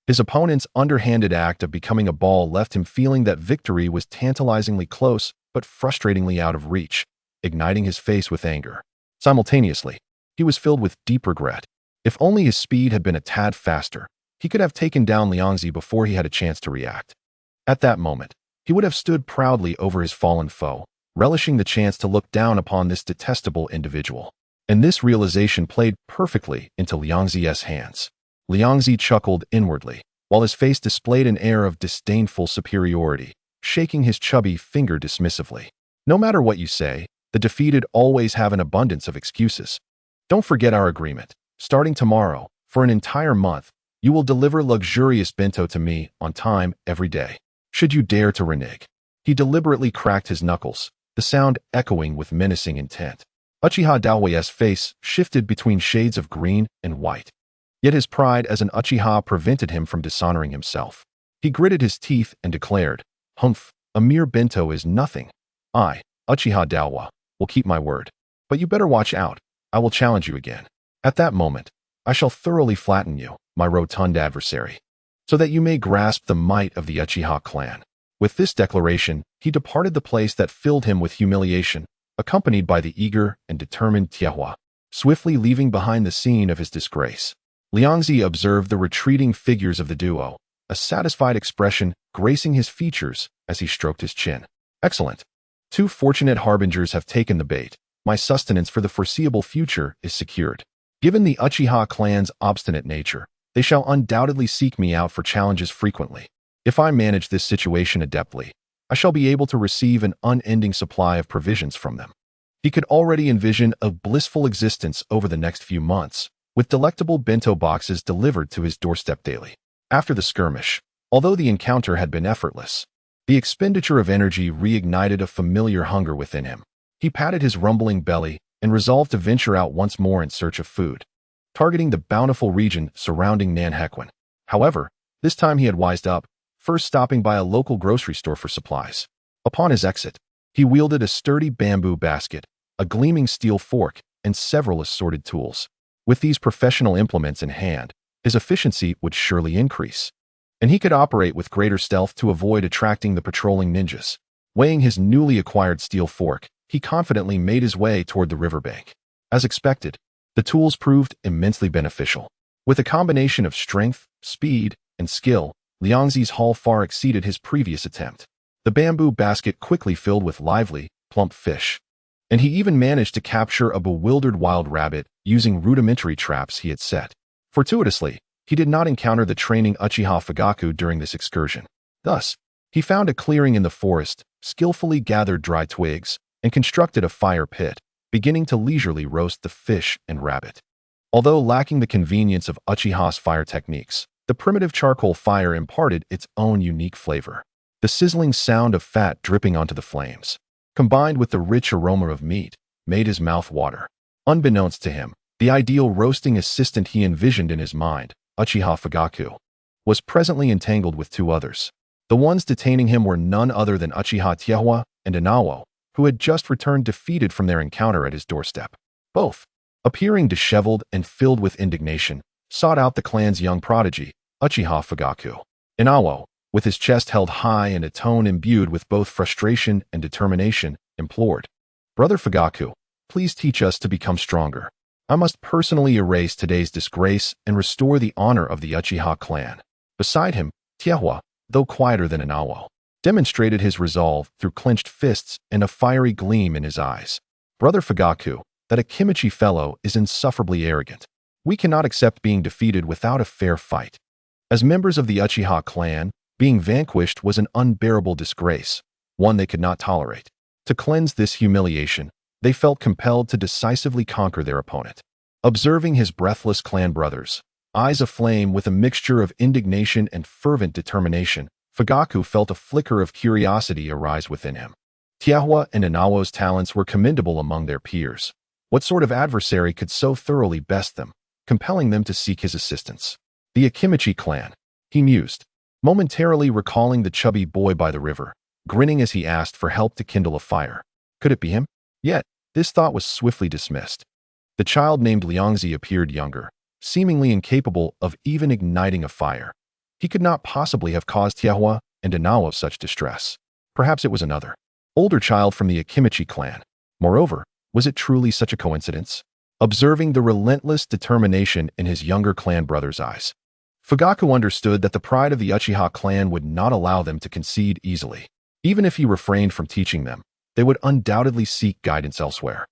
his opponent's underhanded act of becoming a ball left him feeling that victory was tantalizingly close but frustratingly out of reach, igniting his face with anger. Simultaneously, he was filled with deep regret. If only his speed had been a tad faster, he could have taken down Liangzi before he had a chance to react. At that moment, he would have stood proudly over his fallen foe, relishing the chance to look down upon this detestable individual. And this realization played perfectly into Liangzi's hands. Liangzi chuckled inwardly, while his face displayed an air of disdainful superiority, shaking his chubby finger dismissively. No matter what you say, the defeated always have an abundance of excuses. Don't forget our agreement. Starting tomorrow, for an entire month, you will deliver luxurious bento to me on time every day. Should you dare to renege. He deliberately cracked his knuckles, the sound echoing with menacing intent. Uchiha Daoye's face shifted between shades of green and white. Yet his pride as an Uchiha prevented him from dishonoring himself. He gritted his teeth and declared, "Humph, a mere bento is nothing. I, Uchiha Daoye, will keep my word. But you better watch out. I will challenge you again. At that moment, I shall thoroughly flatten you, my rotund adversary, so that you may grasp the might of the Uchiha clan." With this declaration, he departed the place that filled him with humiliation, accompanied by the eager and determined Tiehua, swiftly leaving behind the scene of his disgrace. Liangzi observed the retreating figures of the duo, a satisfied expression gracing his features as he stroked his chin. Excellent. Two fortunate harbingers have taken the bait. My sustenance for the foreseeable future is secured. Given the Uchiha clan's obstinate nature, they shall undoubtedly seek me out for challenges frequently. If I manage this situation adeptly, I shall be able to receive an unending supply of provisions from them. He could already envision a blissful existence over the next few months, with delectable bento boxes delivered to his doorstep daily. After the skirmish, although the encounter had been effortless, the expenditure of energy reignited a familiar hunger within him. He patted his rumbling belly and resolved to venture out once more in search of food, targeting the bountiful region surrounding Nanhequan. However, this time he had wised up, first stopping by a local grocery store for supplies. Upon his exit, he wielded a sturdy bamboo basket, a gleaming steel fork, and several assorted tools. With these professional implements in hand, his efficiency would surely increase, and he could operate with greater stealth to avoid attracting the patrolling ninjas. Weighing his newly acquired steel fork, he confidently made his way toward the riverbank. As expected, the tools proved immensely beneficial. With a combination of strength, speed, and skill, Liangzi's haul far exceeded his previous attempt. The bamboo basket quickly filled with lively, plump fish, and he even managed to capture a bewildered wild rabbit using rudimentary traps he had set. Fortuitously, he did not encounter the training Uchiha Fugaku during this excursion. Thus, he found a clearing in the forest, skillfully gathered dry twigs, and constructed a fire pit, beginning to leisurely roast the fish and rabbit. Although lacking the convenience of Uchiha's fire techniques, the primitive charcoal fire imparted its own unique flavor. The sizzling sound of fat dripping onto the flames, combined with the rich aroma of meat, made his mouth water. Unbeknownst to him, the ideal roasting assistant he envisioned in his mind, Uchiha Fugaku, was presently entangled with two others. The ones detaining him were none other than Uchiha Tiehua and Inawo, who had just returned defeated from their encounter at his doorstep. Both, appearing disheveled and filled with indignation, sought out the clan's young prodigy, Uchiha Fugaku. Inawo, with his chest held high and a tone imbued with both frustration and determination, implored, "Brother Fugaku, please teach us to become stronger. I must personally erase today's disgrace and restore the honor of the Uchiha clan." Beside him, Tiehua, though quieter than Inawo, demonstrated his resolve through clenched fists and a fiery gleam in his eyes. "Brother Fugaku, that Akimichi fellow is insufferably arrogant. We cannot accept being defeated without a fair fight. As members of the Uchiha clan, Being vanquished was an unbearable disgrace, one they could not tolerate. To cleanse this humiliation, they felt compelled to decisively conquer their opponent. Observing his breathless clan brothers, eyes aflame with a mixture of indignation and fervent determination, Fugaku felt a flicker of curiosity arise within him. Tiahua and Inawo's talents were commendable among their peers. What sort of adversary could so thoroughly best them, compelling them to seek his assistance? The Akimichi clan, he mused, momentarily recalling the chubby boy by the river, grinning as he asked for help to kindle a fire. Could it be him? Yet, this thought was swiftly dismissed. The child named Liangzi appeared younger, seemingly incapable of even igniting a fire. He could not possibly have caused Tiahua and Inawo such distress. Perhaps it was another, older child from the Akimichi clan. Moreover, was it truly such a coincidence? Observing the relentless determination in his younger clan brother's eyes, Fugaku understood that the pride of the Uchiha clan would not allow them to concede easily. Even if he refrained from teaching them, they would undoubtedly seek guidance elsewhere,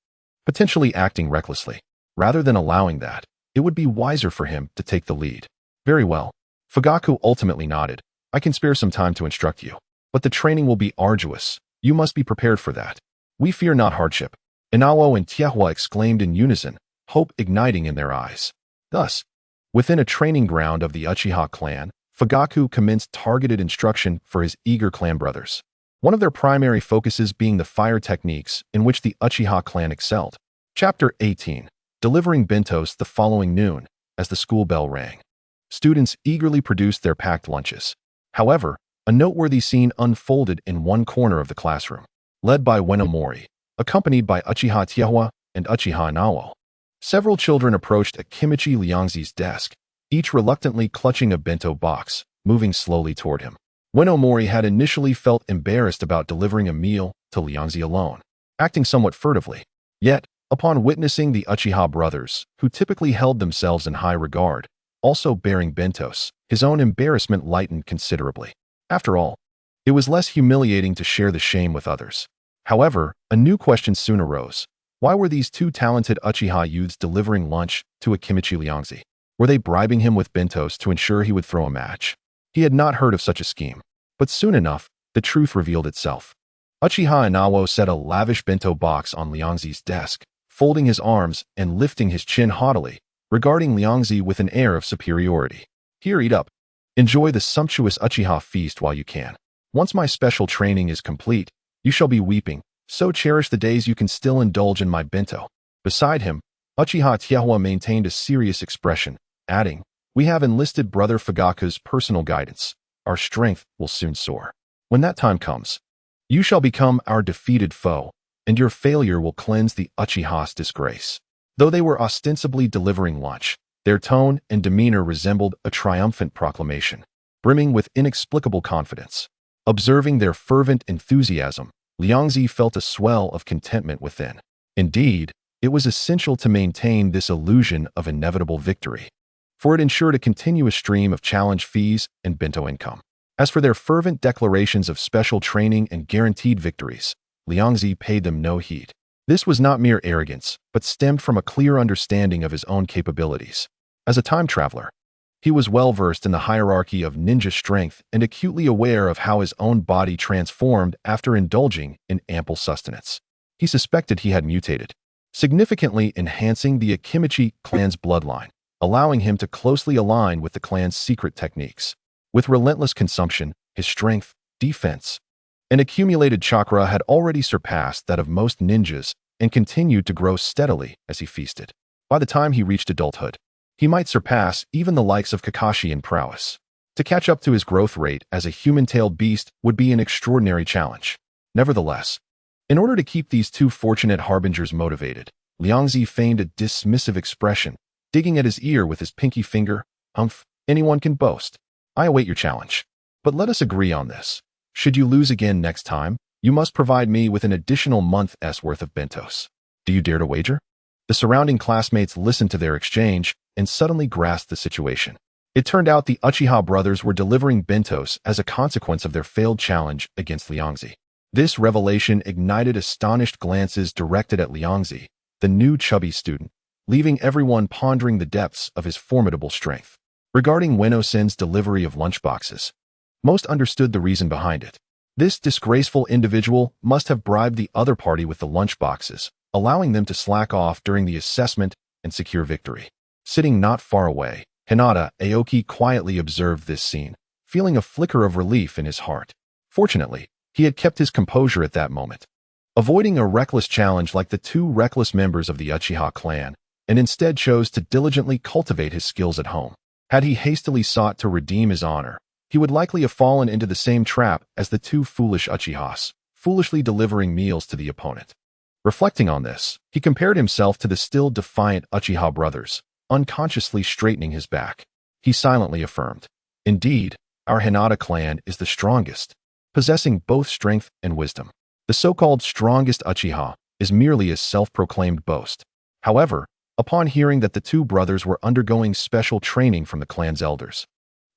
potentially acting recklessly. Rather than allowing that, it would be wiser for him to take the lead. Very well. Fugaku ultimately nodded. I can spare some time to instruct you, but the training will be arduous. You must be prepared for that. We fear not hardship. Inawo and Tiahua exclaimed in unison, hope igniting in their eyes. Thus, within a training ground of the Uchiha clan, Fugaku commenced targeted instruction for his eager clan brothers. One of their primary focuses being the fire techniques in which the Uchiha clan excelled. Chapter 18. Delivering bentos the following noon, as the school bell rang. Students eagerly produced their packed lunches. However, a noteworthy scene unfolded in one corner of the classroom. Led by Ueno Mori, accompanied by Uchiha Tiahua and Uchiha Inawo, several children approached Akimichi Liangzi's desk, each reluctantly clutching a bento box, moving slowly toward him. Ueno Mori had initially felt embarrassed about delivering a meal to Liangzi alone, acting somewhat furtively. Yet, upon witnessing the Uchiha brothers, who typically held themselves in high regard, also bearing bentos, his own embarrassment lightened considerably. After all, it was less humiliating to share the shame with others. However, a new question soon arose. Why were these two talented Uchiha youths delivering lunch to Akimichi Liangzi? Were they bribing him with bentos to ensure he would throw a match? He had not heard of such a scheme. But soon enough, the truth revealed itself. Uchiha Inawo set a lavish bento box on Liangzi's desk, folding his arms and lifting his chin haughtily, regarding Liangzi with an air of superiority. Here, eat up. Enjoy the sumptuous Uchiha feast while you can. Once my special training is complete, you shall be weeping, so cherish the days you can still indulge in my bento. Beside him, Uchiha Tiahua maintained a serious expression, adding, we have enlisted Brother Fugaku's personal guidance. Our strength will soon soar. When that time comes, you shall become our defeated foe, and your failure will cleanse the Uchiha's disgrace. Though they were ostensibly delivering lunch, their tone and demeanor resembled a triumphant proclamation, brimming with inexplicable confidence. Observing their fervent enthusiasm, Liangzi felt a swell of contentment within. Indeed, it was essential to maintain this illusion of inevitable victory, for it ensured a continuous stream of challenge fees and bento income. As for their fervent declarations of special training and guaranteed victories, Liangzi paid them no heed. This was not mere arrogance, but stemmed from a clear understanding of his own capabilities. As a time traveler, he was well versed in the hierarchy of ninja strength and acutely aware of how his own body transformed after indulging in ample sustenance. He suspected he had mutated, significantly enhancing the Akimichi clan's bloodline, allowing him to closely align with the clan's secret techniques. With relentless consumption, his strength, defense, and accumulated chakra had already surpassed that of most ninjas and continued to grow steadily as he feasted. By the time he reached adulthood, he might surpass even the likes of Kakashi in prowess. To catch up to his growth rate as a human-tailed beast would be an extraordinary challenge. Nevertheless, in order to keep these two fortunate harbingers motivated, Liangzi feigned a dismissive expression, digging at his ear with his pinky finger. Anyone can boast. I await your challenge. But let us agree on this. Should you lose again next time, you must provide me with an additional month's worth of bentos. Do you dare to wager? The surrounding classmates listened to their exchange and suddenly grasped the situation. It turned out the Uchiha brothers were delivering bentos as a consequence of their failed challenge against Liangzi. This revelation ignited astonished glances directed at Liangzi, the new chubby student, leaving everyone pondering the depths of his formidable strength. Regarding Ueno-sen's delivery of lunchboxes, Most understood the reason behind it. This disgraceful individual must have bribed the other party with the lunchboxes, allowing them to slack off during the assessment and secure victory. Sitting not far away, Hinata Aoki quietly observed this scene, feeling a flicker of relief in his heart. Fortunately, he had kept his composure at that moment, avoiding a reckless challenge like the two reckless members of the Uchiha clan, and instead chose to diligently cultivate his skills at home. Had he hastily sought to redeem his honor, he would likely have fallen into the same trap as the two foolish Uchihas, foolishly delivering meals to the opponent. Reflecting on this, he compared himself to the still defiant Uchiha brothers, unconsciously straightening his back. He silently affirmed, "Indeed, our Hinata clan is the strongest, possessing both strength and wisdom. The so-called strongest Uchiha is merely a self-proclaimed boast." However, upon hearing that the two brothers were undergoing special training from the clan's elders,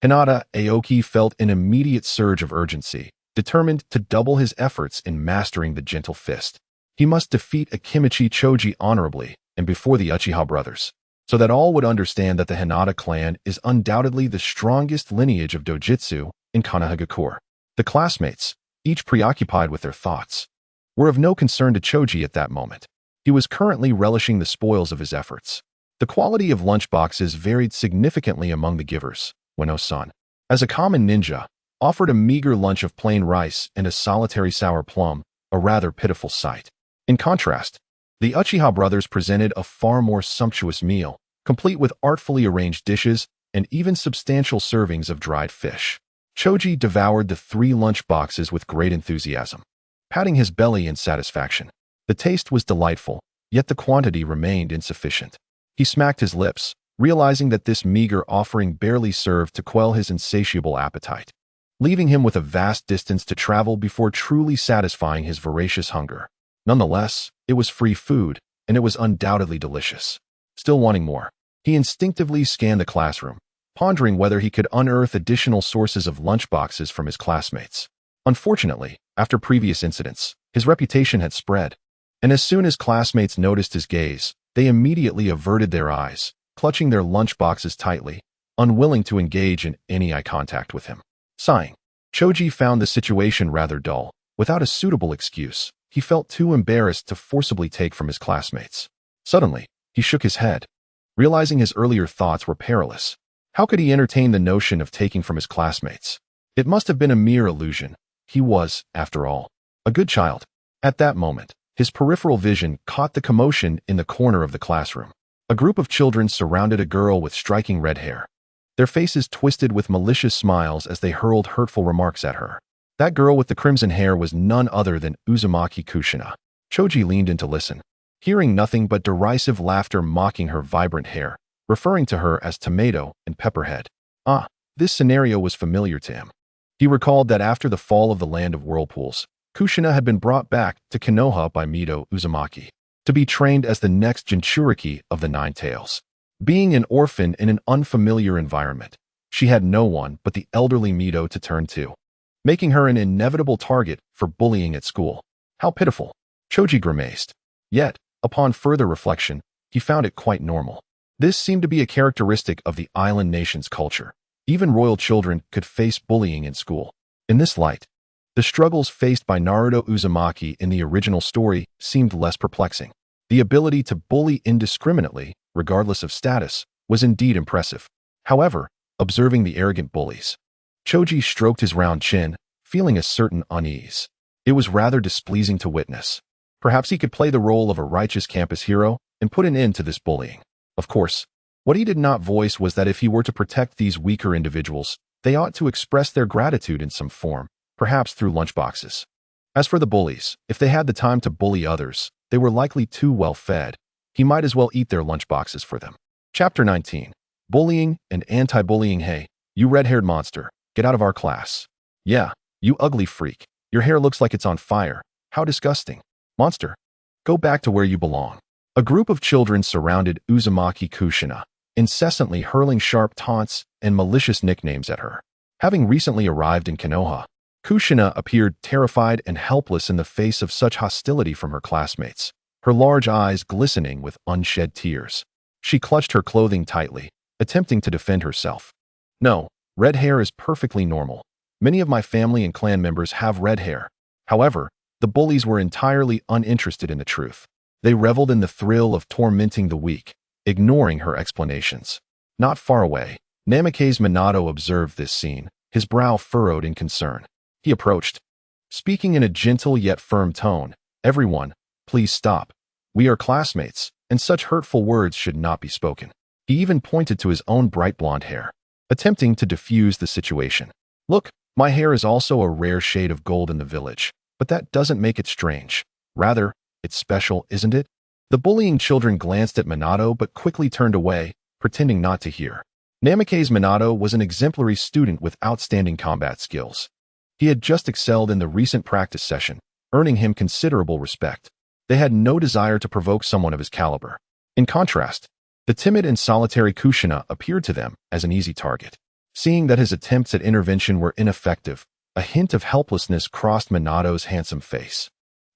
Hinata Aoki felt an immediate surge of urgency, determined to double his efforts in mastering the gentle fist. He must defeat Akimichi Choji honorably and before the Uchiha brothers, so that all would understand that the Hinata clan is undoubtedly the strongest lineage of dojutsu in Konohagakure. The classmates, each preoccupied with their thoughts, were of no concern to Choji at that moment. He was currently relishing the spoils of his efforts. The quality of lunchboxes varied significantly among the givers. Ueno-san, as a common ninja, offered a meager lunch of plain rice and a solitary sour plum, a rather pitiful sight. In contrast, the Uchiha brothers presented a far more sumptuous meal, complete with artfully arranged dishes and even substantial servings of dried fish. Choji devoured the 3 lunchboxes with great enthusiasm, patting his belly in satisfaction. The taste was delightful, yet the quantity remained insufficient. He smacked his lips, realizing that this meager offering barely served to quell his insatiable appetite, leaving him with a vast distance to travel before truly satisfying his voracious hunger. Nonetheless, it was free food, and it was undoubtedly delicious. Still wanting more, he instinctively scanned the classroom, pondering whether he could unearth additional sources of lunchboxes from his classmates. Unfortunately, after previous incidents, his reputation had spread, and as soon as classmates noticed his gaze, they immediately averted their eyes, clutching their lunchboxes tightly, unwilling to engage in any eye contact with him. Sighing, Choji found the situation rather dull. Without a suitable excuse, he felt too embarrassed to forcibly take from his classmates. Suddenly, he shook his head, realizing his earlier thoughts were perilous. How could he entertain the notion of taking from his classmates? It must have been a mere illusion. He was, after all, a good child. At that moment, his peripheral vision caught the commotion in the corner of the classroom. A group of children surrounded a girl with striking red hair, their faces twisted with malicious smiles as they hurled hurtful remarks at her. That girl with the crimson hair was none other than Uzumaki Kushina. Choji leaned in to listen, hearing nothing but derisive laughter mocking her vibrant hair, referring to her as Tomato and Pepperhead. This scenario was familiar to him. He recalled that after the fall of the Land of Whirlpools, Kushina had been brought back to Konoha by Mido Uzumaki to be trained as the next Jinchuriki of the Nine Tails. Being an orphan in an unfamiliar environment, she had no one but the elderly Mido to turn to, making her an inevitable target for bullying at school. How pitiful! Choji grimaced. Yet, upon further reflection, he found it quite normal. This seemed to be a characteristic of the island nation's culture. Even royal children could face bullying in school. In this light, the struggles faced by Naruto Uzumaki in the original story seemed less perplexing. The ability to bully indiscriminately, regardless of status, was indeed impressive. However, observing the arrogant bullies, Choji stroked his round chin, feeling a certain unease. It was rather displeasing to witness. Perhaps he could play the role of a righteous campus hero and put an end to this bullying. Of course, what he did not voice was that if he were to protect these weaker individuals, they ought to express their gratitude in some form, perhaps through lunchboxes. As for the bullies, if they had the time to bully others, they were likely too well fed. He might as well eat their lunchboxes for them. Chapter 19. Bullying and Anti-Bullying. Hey, you red-haired monster, get out of our class. Yeah, you ugly freak. Your hair looks like it's on fire. How disgusting. Monster, go back to where you belong. A group of children surrounded Uzumaki Kushina, incessantly hurling sharp taunts and malicious nicknames at her. Having recently arrived in Konoha, Kushina appeared terrified and helpless in the face of such hostility from her classmates, her large eyes glistening with unshed tears. She clutched her clothing tightly, attempting to defend herself. No, red hair is perfectly normal. Many of my family and clan members have red hair. However, the bullies were entirely uninterested in the truth. They reveled in the thrill of tormenting the weak, ignoring her explanations. Not far away, Namikaze Minato observed this scene, his brow furrowed in concern. He approached, speaking in a gentle yet firm tone, "Everyone, please stop. We are classmates, and such hurtful words should not be spoken." He even pointed to his own bright blonde hair, attempting to diffuse the situation. "Look, my hair is also a rare shade of gold in the village, but that doesn't make it strange. Rather, it's special, isn't it?" The bullying children glanced at Minato but quickly turned away, pretending not to hear. Namikaze Minato was an exemplary student with outstanding combat skills. He had just excelled in the recent practice session, earning him considerable respect. They had no desire to provoke someone of his caliber. In contrast, the timid and solitary Kushina appeared to them as an easy target. Seeing that his attempts at intervention were ineffective, a hint of helplessness crossed Minato's handsome face.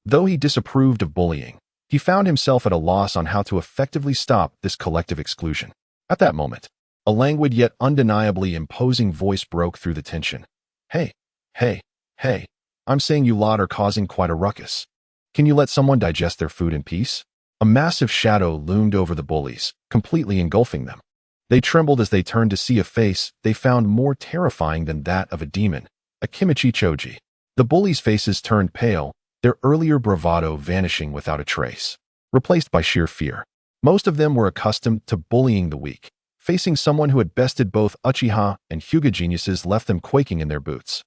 Though he disapproved of bullying, he found himself at a loss on how to effectively stop this collective exclusion. At that moment, a languid yet undeniably imposing voice broke through the tension. Hey, I'm saying you lot are causing quite a ruckus. Can you let someone digest their food in peace?" A massive shadow loomed over the bullies, completely engulfing them. They trembled as they turned to see a face they found more terrifying than that of a demon, Akimichi Choji. The bullies' faces turned pale, their earlier bravado vanishing without a trace, replaced by sheer fear. Most of them were accustomed to bullying the weak. Facing someone who had bested both Uchiha and Hyuga geniuses left them quaking in their boots.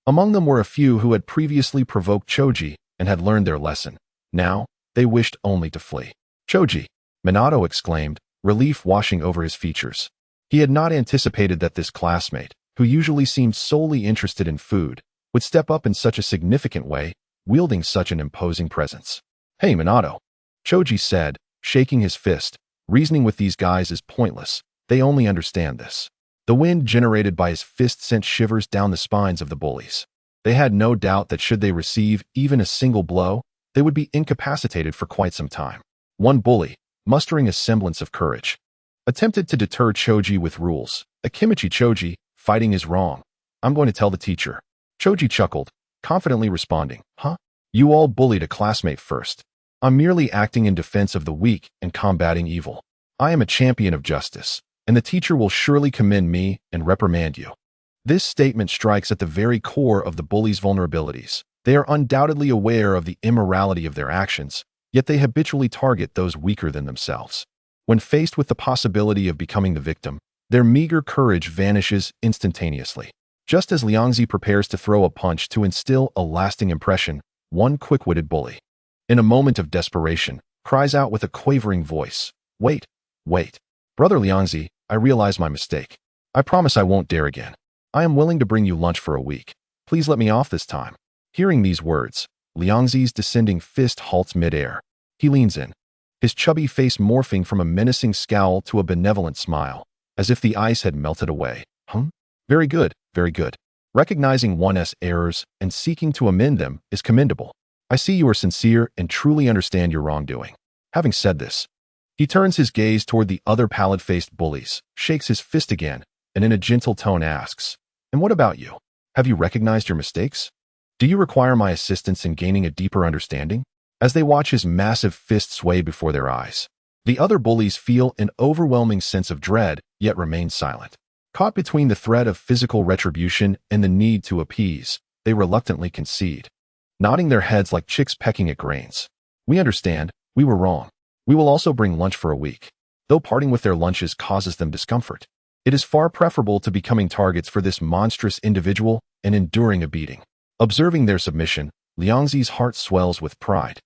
Among them were a few who had previously provoked Choji and had learned their lesson. Now, they wished only to flee. "Choji!" Minato exclaimed, relief washing over his features. He had not anticipated that this classmate, who usually seemed solely interested in food, would step up in such a significant way, wielding such an imposing presence. "Hey, Minato," Choji said, shaking his fist. "Reasoning with these guys is pointless. They only understand this." The wind generated by his fist sent shivers down the spines of the bullies. They had no doubt that should they receive even a single blow, they would be incapacitated for quite some time. One bully, mustering a semblance of courage, attempted to deter Choji with rules. "Akimichi Choji, fighting is wrong. I'm going to tell the teacher." Choji chuckled, confidently responding, "Huh? You all bullied a classmate first. I'm merely acting in defense of the weak and combating evil. I am a champion of justice, and the teacher will surely commend me and reprimand you." This statement strikes at the very core of the bullies' vulnerabilities. They are undoubtedly aware of the immorality of their actions, yet they habitually target those weaker than themselves. When faced with the possibility of becoming the victim, their meager courage vanishes instantaneously. Just as Liangzi prepares to throw a punch to instill a lasting impression, one quick-witted bully, in a moment of desperation, cries out with a quavering voice, Wait. Brother Liangzi, I realize my mistake. I promise I won't dare again. I am willing to bring you lunch for a week. Please let me off this time." Hearing these words, Liangzi's descending fist halts midair. He leans in, his chubby face morphing from a menacing scowl to a benevolent smile, as if the ice had melted away. Very good. Recognizing one's errors and seeking to amend them is commendable. I see you are sincere and truly understand your wrongdoing." Having said this, he turns his gaze toward the other pallid-faced bullies, shakes his fist again, and in a gentle tone asks, "And what about you? Have you recognized your mistakes? Do you require my assistance in gaining a deeper understanding?" As they watch his massive fist sway before their eyes, the other bullies feel an overwhelming sense of dread, yet remain silent. Caught between the threat of physical retribution and the need to appease, they reluctantly concede, nodding their heads like chicks pecking at grains. "We understand. We were wrong. We will also bring lunch for a week." Though parting with their lunches causes them discomfort, it is far preferable to becoming targets for this monstrous individual and enduring a beating. Observing their submission, Liangzi's heart swells with pride,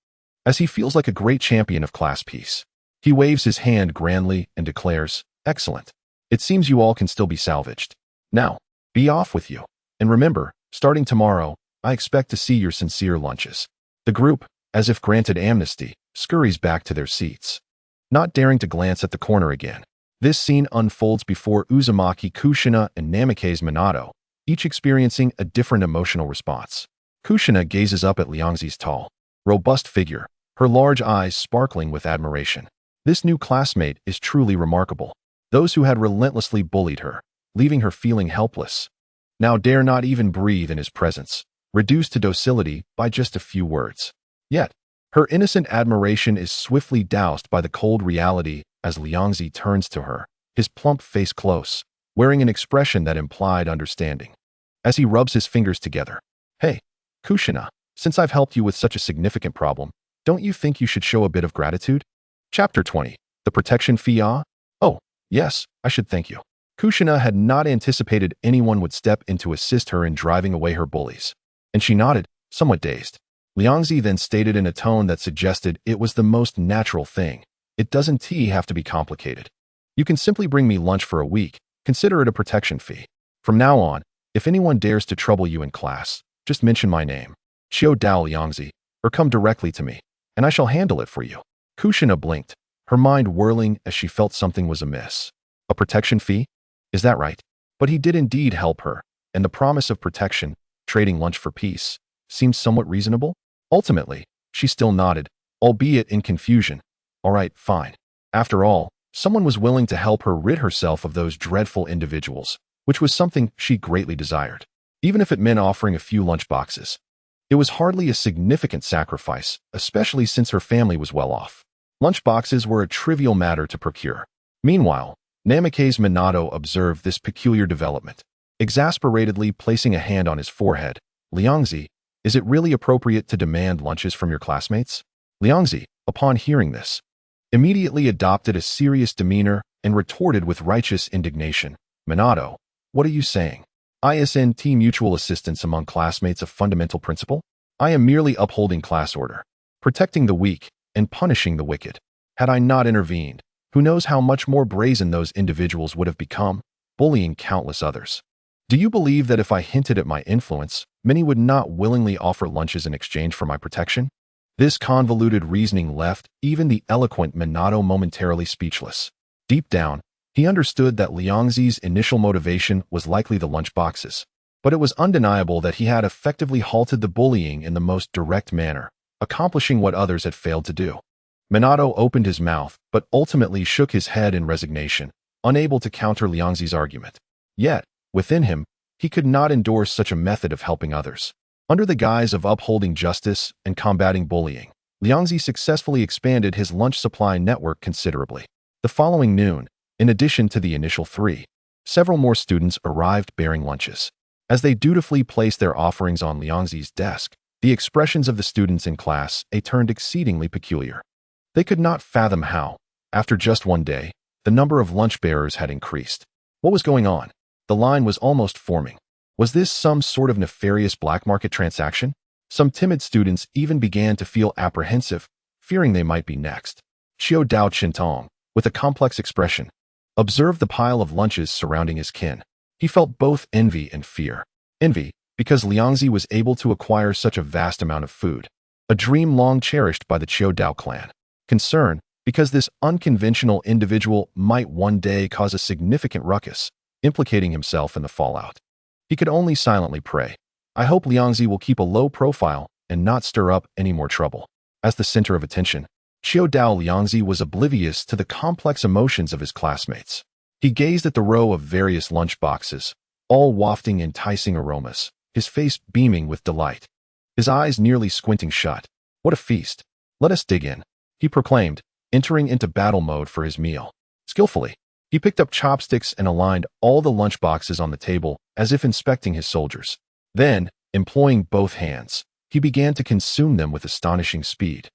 as he feels like a great champion of class peace. He waves his hand grandly and declares, "Excellent. It seems you all can still be salvaged. Now, be off with you. And remember, starting tomorrow, I expect to see your sincere lunches." The group, as if granted amnesty, scurries back to their seats, not daring to glance at the corner again. This scene unfolds before Uzumaki Kushina and Namikaze Minato, each experiencing a different emotional response. Kushina gazes up at Liangzi's tall, robust figure, her large eyes sparkling with admiration. This new classmate is truly remarkable. Those who had relentlessly bullied her, leaving her feeling helpless, now dare not even breathe in his presence, reduced to docility by just a few words. Yet, her innocent admiration is swiftly doused by the cold reality as Liangzi turns to her, his plump face close, wearing an expression that implied understanding. As he rubs his fingers together, "Hey, Kushina, since I've helped you with such a significant problem, don't you think you should show a bit of gratitude?" Chapter 20. The Protection Fee. Oh, yes, I should thank you. Kushina had not anticipated anyone would step in to assist her in driving away her bullies, and she nodded, somewhat dazed. Liangzi then stated in a tone that suggested it was the most natural thing. "It doesn't have to be complicated. You can simply bring me lunch for a week. Consider it a protection fee. From now on, if anyone dares to trouble you in class, just mention my name, Xiao Dao Liangzi, or come directly to me, and I shall handle it for you." Kushina blinked, her mind whirling as she felt something was amiss. A protection fee? Is that right? But he did indeed help her, and the promise of protection, trading lunch for peace, seemed somewhat reasonable. Ultimately, she still nodded, albeit in confusion. All right, fine. After all, someone was willing to help her rid herself of those dreadful individuals, which was something she greatly desired, even if it meant offering a few lunch boxes. It was hardly a significant sacrifice, especially since her family was well off. Lunch boxes were a trivial matter to procure. Meanwhile, Namikaze Minato observed this peculiar development, exasperatedly placing a hand on his forehead. "Liangzi, is it really appropriate to demand lunches from your classmates?" Liangzi, upon hearing this, immediately adopted a serious demeanor and retorted with righteous indignation. "Minato, what are you saying? Isn't mutual assistance among classmates a fundamental principle? I am merely upholding class order, protecting the weak, and punishing the wicked. Had I not intervened, who knows how much more brazen those individuals would have become, bullying countless others. Do you believe that if I hinted at my influence, many would not willingly offer lunches in exchange for my protection?" This convoluted reasoning left even the eloquent Minato momentarily speechless. Deep down, he understood that Liangzi's initial motivation was likely the lunch boxes, but it was undeniable that he had effectively halted the bullying in the most direct manner, accomplishing what others had failed to do. Minato opened his mouth, but ultimately shook his head in resignation, unable to counter Liangzi's argument. Yet, within him, he could not endorse such a method of helping others. Under the guise of upholding justice and combating bullying, Liangzi successfully expanded his lunch supply network considerably. The following noon, in addition to the initial 3, several more students arrived bearing lunches. As they dutifully placed their offerings on Liangzi's desk, the expressions of the students in class turned exceedingly peculiar. They could not fathom how, after just one day, the number of lunch bearers had increased. What was going on? The line was almost forming. Was this some sort of nefarious black market transaction? Some timid students even began to feel apprehensive, fearing they might be next. Xiao Dao Qintong, with a complex expression, observed the pile of lunches surrounding his kin. He felt both envy and fear. Envy, because Liangzi was able to acquire such a vast amount of food, a dream long cherished by the Qiu Dao clan. Concern, because this unconventional individual might one day cause a significant ruckus, implicating himself in the fallout. He could only silently pray, "I hope Liangzi will keep a low profile and not stir up any more trouble." As the center of attention, Qiu Dao Liangzi was oblivious to the complex emotions of his classmates. He gazed at the row of various lunch boxes, all wafting enticing aromas, his face beaming with delight, his eyes nearly squinting shut. "What a feast! Let us dig in," he proclaimed, entering into battle mode for his meal. Skillfully, he picked up chopsticks and aligned all the lunch boxes on the table as if inspecting his soldiers. Then, employing both hands, he began to consume them with astonishing speed.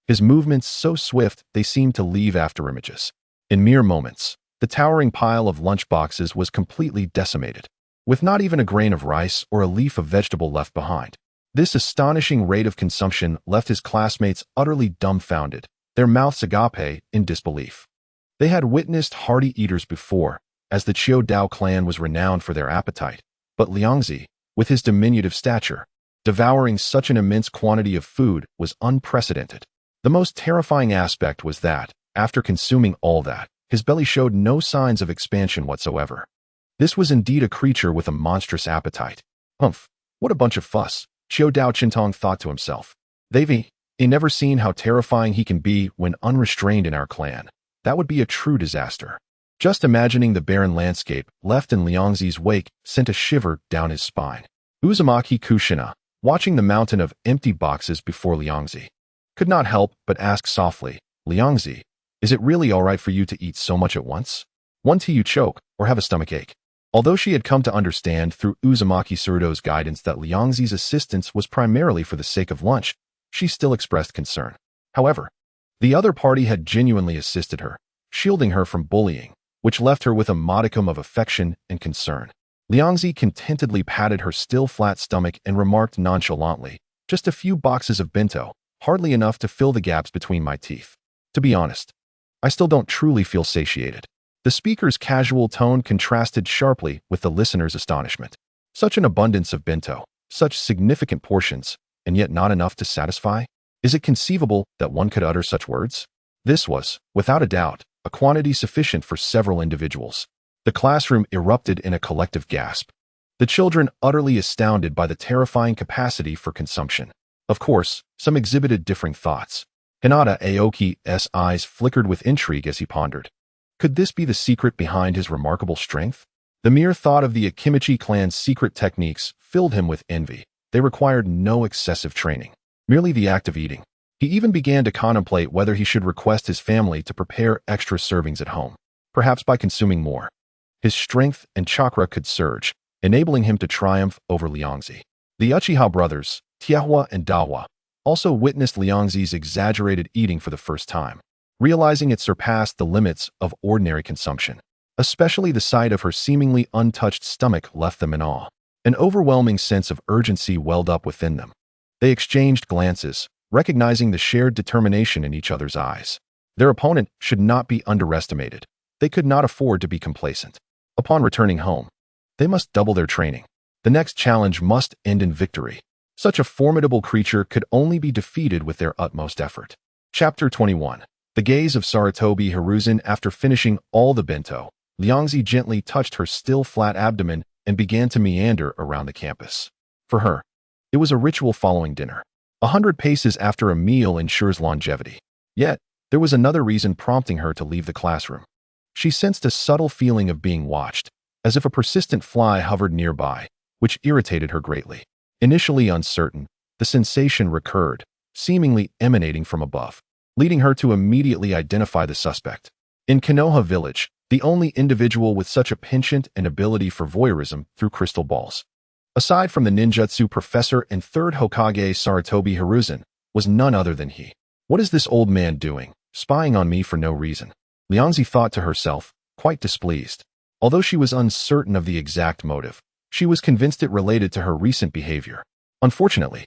His movements so swift they seemed to leave afterimages. In mere moments, the towering pile of lunch boxes was completely decimated, with not even a grain of rice or a leaf of vegetable left behind. This astonishing rate of consumption left his classmates utterly dumbfounded, their mouths agape in disbelief. They had witnessed hearty eaters before, as the Qiu Dao clan was renowned for their appetite, but Liangzi, with his diminutive stature, devouring such an immense quantity of food was unprecedented. The most terrifying aspect was that, after consuming all that, his belly showed no signs of expansion whatsoever. This was indeed a creature with a monstrous appetite. Humph, what a bunch of fuss, Qiu Dao Qintong thought to himself. They've never seen how terrifying he can be when unrestrained in our clan. That would be a true disaster. Just imagining the barren landscape left in Liangzi's wake sent a shiver down his spine. Uzumaki Kushina, watching the mountain of empty boxes before Liangzi, could not help but ask softly, "Liangzi, is it really all right for you to eat so much at once? Want till you choke or have a stomachache?" Although she had come to understand through Uzumaki Saruto's guidance that Liangzi's assistance was primarily for the sake of lunch, she still expressed concern. However, the other party had genuinely assisted her, shielding her from bullying, which left her with a modicum of affection and concern. Liangzi contentedly patted her still flat stomach and remarked nonchalantly, "Just a few boxes of bento, hardly enough to fill the gaps between my teeth. To be honest, I still don't truly feel satiated." The speaker's casual tone contrasted sharply with the listener's astonishment. Such an abundance of bento, such significant portions, and yet not enough to satisfy? Is it conceivable that one could utter such words? This was, without a doubt, a quantity sufficient for several individuals. The classroom erupted in a collective gasp. The children utterly astounded by the terrifying capacity for consumption. Of course, some exhibited differing thoughts. Hinata Aoki's eyes flickered with intrigue as he pondered. Could this be the secret behind his remarkable strength? The mere thought of the Akimichi clan's secret techniques filled him with envy. They required no excessive training, merely the act of eating. He even began to contemplate whether he should request his family to prepare extra servings at home. Perhaps by consuming more, his strength and chakra could surge, enabling him to triumph over Liangzi. The Uchiha brothers, Tiahua and Dawa, also witnessed Liangzi's exaggerated eating for the first time, realizing it surpassed the limits of ordinary consumption. Especially the sight of her seemingly untouched stomach left them in awe. An overwhelming sense of urgency welled up within them. They exchanged glances, recognizing the shared determination in each other's eyes. Their opponent should not be underestimated. They could not afford to be complacent. Upon returning home, they must double their training. The next challenge must end in victory. Such a formidable creature could only be defeated with their utmost effort. Chapter 21. The gaze of Sarutobi Hiruzen. After finishing all the bento, Liangzi gently touched her still flat abdomen and began to meander around the campus. For her, it was a ritual following dinner. 100 paces after a meal ensures longevity. Yet, there was another reason prompting her to leave the classroom. She sensed a subtle feeling of being watched, as if a persistent fly hovered nearby, which irritated her greatly. Initially uncertain, the sensation recurred, seemingly emanating from above, leading her to immediately identify the suspect. In Konoha village, the only individual with such a penchant and ability for voyeurism through crystal balls, aside from the ninjutsu professor and third Hokage Sarutobi Hiruzen, was none other than he. What is this old man doing, spying on me for no reason? Liangzi thought to herself, quite displeased. Although she was uncertain of the exact motive, she was convinced it related to her recent behavior. Unfortunately,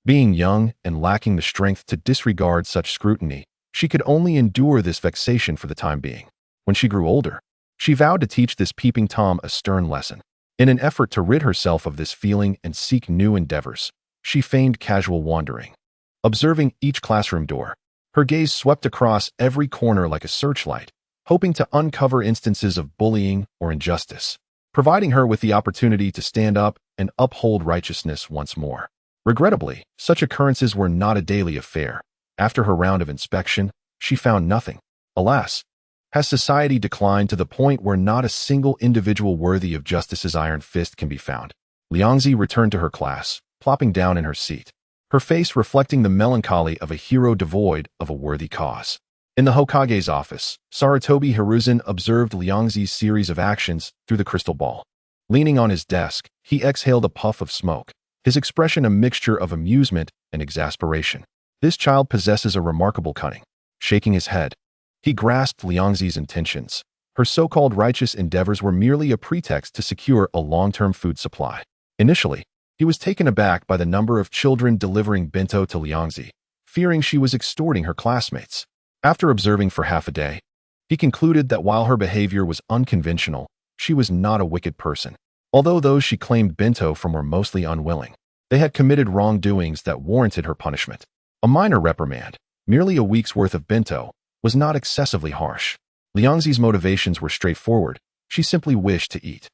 being young and lacking the strength to disregard such scrutiny, she could only endure this vexation for the time being. When she grew older, she vowed to teach this peeping Tom a stern lesson. In an effort to rid herself of this feeling and seek new endeavors, she feigned casual wandering. Observing each classroom door, her gaze swept across every corner like a searchlight, hoping to uncover instances of bullying or injustice, providing her with the opportunity to stand up and uphold righteousness once more. Regrettably, such occurrences were not a daily affair. After her round of inspection, she found nothing. Alas, has society declined to the point where not a single individual worthy of justice's iron fist can be found? Liangzi returned to her class, plopping down in her seat, her face reflecting the melancholy of a hero devoid of a worthy cause. In the Hokage's office, Sarutobi Hiruzen observed Liangzi's series of actions through the crystal ball. Leaning on his desk, he exhaled a puff of smoke, his expression a mixture of amusement and exasperation. This child possesses a remarkable cunning. Shaking his head, he grasped Liangzi's intentions. Her so-called righteous endeavors were merely a pretext to secure a long-term food supply. Initially, he was taken aback by the number of children delivering bento to Liangzi, fearing she was extorting her classmates. After observing for half a day, he concluded that while her behavior was unconventional, she was not a wicked person. Although those she claimed bento from were mostly unwilling, they had committed wrongdoings that warranted her punishment. A minor reprimand, merely a week's worth of bento, was not excessively harsh. Liangzi's motivations were straightforward. She simply wished to eat.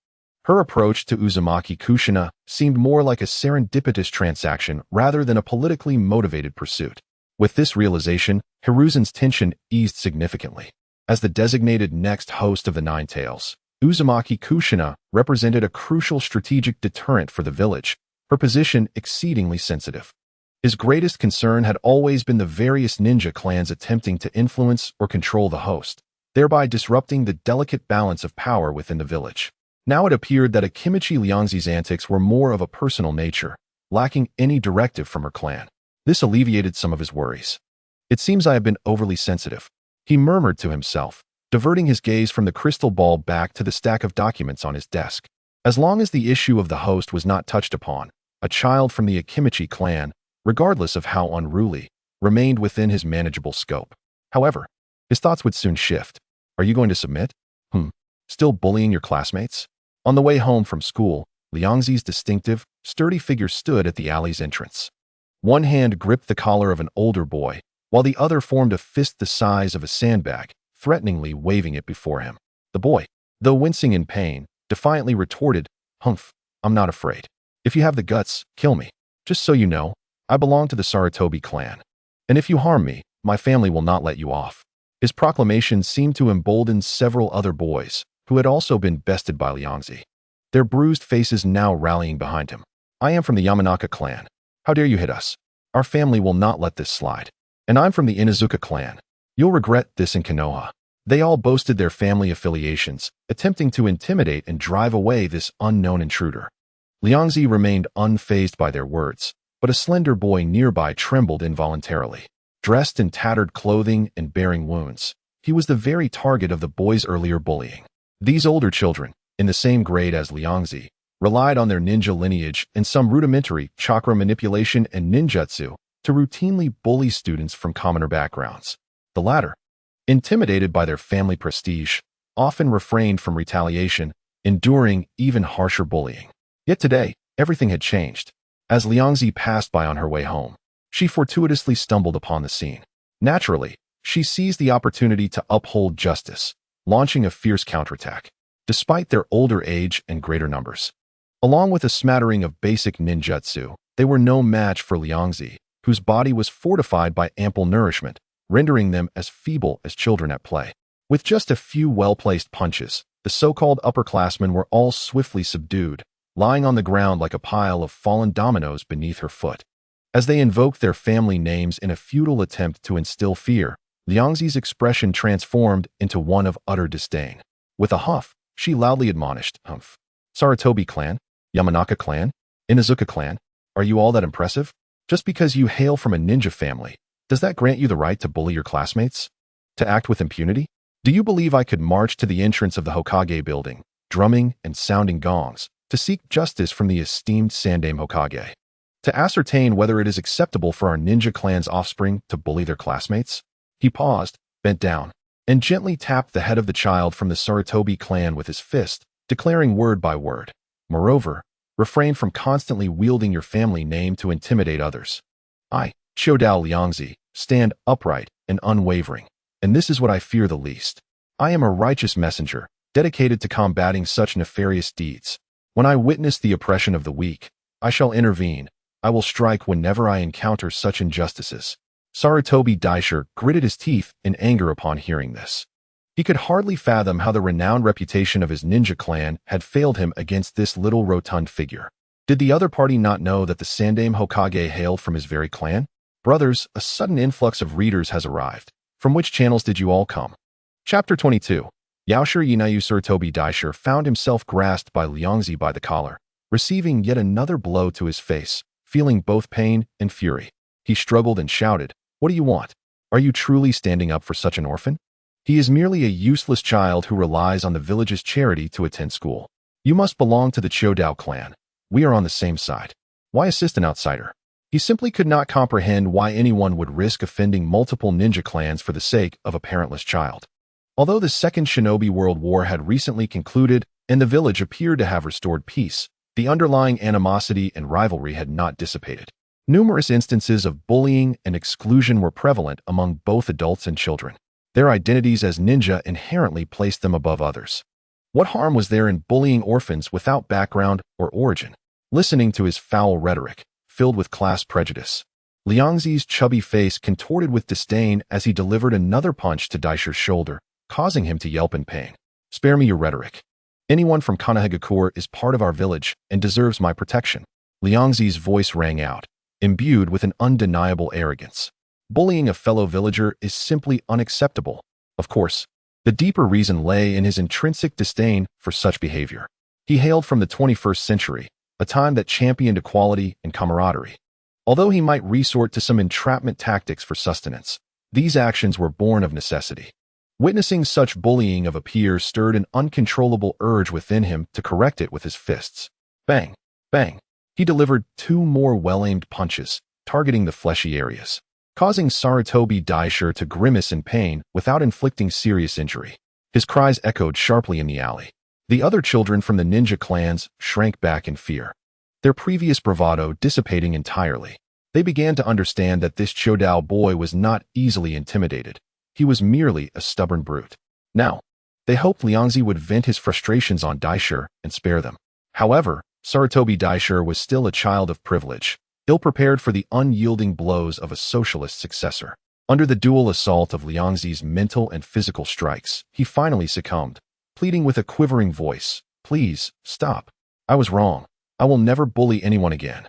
Her approach to Uzumaki Kushina seemed more like a serendipitous transaction rather than a politically motivated pursuit. With this realization, Hiruzen's tension eased significantly. As the designated next host of the Nine Tails, Uzumaki Kushina represented a crucial strategic deterrent for the village, her position exceedingly sensitive. His greatest concern had always been the various ninja clans attempting to influence or control the host, thereby disrupting the delicate balance of power within the village. Now it appeared that Akimichi Ryokko's antics were more of a personal nature, lacking any directive from her clan. This alleviated some of his worries. It seems I have been overly sensitive, he murmured to himself, diverting his gaze from the crystal ball back to the stack of documents on his desk. As long as the issue of the host was not touched upon, a child from the Akimichi clan, regardless of how unruly, remained within his manageable scope. However, his thoughts would soon shift. Are you going to submit? Still bullying your classmates? On the way home from school, Liangzi's distinctive, sturdy figure stood at the alley's entrance. One hand gripped the collar of an older boy, while the other formed a fist the size of a sandbag, threateningly waving it before him. The boy, though wincing in pain, defiantly retorted, "Humph, I'm not afraid. If you have the guts, kill me. Just so you know, I belong to the Sarutobi clan. And if you harm me, my family will not let you off." His proclamation seemed to embolden several other boys, who had also been bested by Liangzi, their bruised faces now rallying behind him. "I am from the Yamanaka clan. How dare you hit us? Our family will not let this slide. And I'm from the Inazuka clan. You'll regret this in Konoha." They all boasted their family affiliations, attempting to intimidate and drive away this unknown intruder. Liangzi remained unfazed by their words, but a slender boy nearby trembled involuntarily. Dressed in tattered clothing and bearing wounds, he was the very target of the boy's earlier bullying. These older children, in the same grade as Liangzi, relied on their ninja lineage and some rudimentary chakra manipulation and ninjutsu to routinely bully students from commoner backgrounds. The latter, intimidated by their family prestige, often refrained from retaliation, enduring even harsher bullying. Yet today, everything had changed. As Liangzi passed by on her way home, she fortuitously stumbled upon the scene. Naturally, she seized the opportunity to uphold justice, launching a fierce counterattack. Despite their older age and greater numbers, along with a smattering of basic ninjutsu, they were no match for Liangzi, whose body was fortified by ample nourishment, rendering them as feeble as children at play. With just a few well-placed punches, the so-called upperclassmen were all swiftly subdued, lying on the ground like a pile of fallen dominoes beneath her foot. As they invoked their family names in a futile attempt to instill fear, Liangzi's expression transformed into one of utter disdain. With a huff, she loudly admonished, "Humph. Sarutobi clan? Yamanaka clan? Inazuka clan? Are you all that impressive? Just because you hail from a ninja family, does that grant you the right to bully your classmates? To act with impunity? Do you believe I could march to the entrance of the Hokage building, drumming and sounding gongs, to seek justice from the esteemed Sandaime Hokage? To ascertain whether it is acceptable for our ninja clan's offspring to bully their classmates?" He paused, bent down, and gently tapped the head of the child from the Sarutobi clan with his fist, declaring word by word, "Moreover, refrain from constantly wielding your family name to intimidate others. I, Chodao Liangzi, stand upright and unwavering, and this is what I fear the least. I am a righteous messenger, dedicated to combating such nefarious deeds. When I witness the oppression of the weak, I shall intervene. I will strike whenever I encounter such injustices." Sarutobi Daisher gritted his teeth in anger upon hearing this. He could hardly fathom how the renowned reputation of his ninja clan had failed him against this little rotund figure. Did the other party not know that the Sandaime Hokage hailed from his very clan? Brothers, a sudden influx of readers has arrived. From which channels did you all come? Chapter 22. Yaoshir Yinayu Sarutobi Daisher found himself grasped by Liangzi by the collar, receiving yet another blow to his face, feeling both pain and fury. He struggled and shouted, "What do you want? Are you truly standing up for such an orphan? He is merely a useless child who relies on the village's charity to attend school. You must belong to the Chodao clan. We are on the same side. Why assist an outsider?" He simply could not comprehend why anyone would risk offending multiple ninja clans for the sake of a parentless child. Although the Second Shinobi World War had recently concluded and the village appeared to have restored peace, the underlying animosity and rivalry had not dissipated. Numerous instances of bullying and exclusion were prevalent among both adults and children. Their identities as ninja inherently placed them above others. What harm was there in bullying orphans without background or origin? Listening to his foul rhetoric, filled with class prejudice, Liangzi's chubby face contorted with disdain as he delivered another punch to Daisher's shoulder, causing him to yelp in pain. Spare me your rhetoric. Anyone from Konohagakure is part of our village and deserves my protection. Liangzi's voice rang out, imbued with an undeniable arrogance. Bullying a fellow villager is simply unacceptable. Of course, the deeper reason lay in his intrinsic disdain for such behavior. He hailed from the 21st century, a time that championed equality and camaraderie. Although he might resort to some entrapment tactics for sustenance, these actions were born of necessity. Witnessing such bullying of a peer stirred an uncontrollable urge within him to correct it with his fists. Bang! Bang! He delivered 2 more well-aimed punches, targeting the fleshy areas, causing Sarutobi Daisho to grimace in pain without inflicting serious injury. His cries echoed sharply in the alley. The other children from the ninja clans shrank back in fear, their previous bravado dissipating entirely. They began to understand that this Chodao boy was not easily intimidated. He was merely a stubborn brute. Now, they hoped Liangzi would vent his frustrations on Daisho and spare them. However, Sarutobi Daisho was still a child of privilege, ill-prepared for the unyielding blows of a socialist successor. Under the dual assault of Liangzi's mental and physical strikes, he finally succumbed, pleading with a quivering voice, "Please, stop. I was wrong. I will never bully anyone again."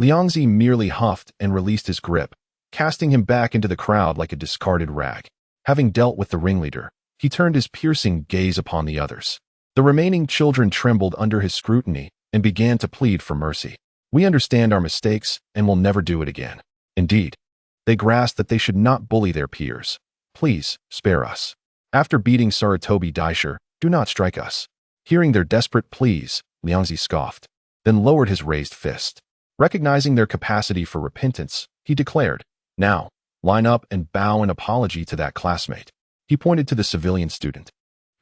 Liangzi merely huffed and released his grip, casting him back into the crowd like a discarded rag. Having dealt with the ringleader, he turned his piercing gaze upon the others. The remaining children trembled under his scrutiny and began to plead for mercy. "We understand our mistakes and will never do it again." Indeed, they grasped that they should not bully their peers. "Please, spare us. After beating Sarutobi Daisho, do not strike us." Hearing their desperate pleas, Liangzi scoffed, then lowered his raised fist. Recognizing their capacity for repentance, he declared, "Now, line up and bow in apology to that classmate." He pointed to the civilian student,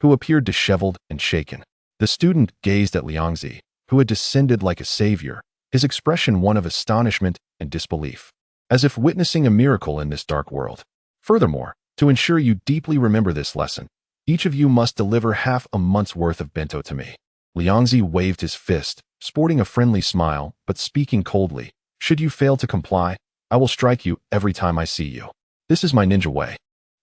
who appeared disheveled and shaken. The student gazed at Liangzi, who had descended like a savior, his expression one of astonishment and disbelief, as if witnessing a miracle in this dark world. "Furthermore, to ensure you deeply remember this lesson, each of you must deliver half a month's worth of bento to me." Liangzi waved his fist, sporting a friendly smile, but speaking coldly. "Should you fail to comply, I will strike you every time I see you. This is my ninja way."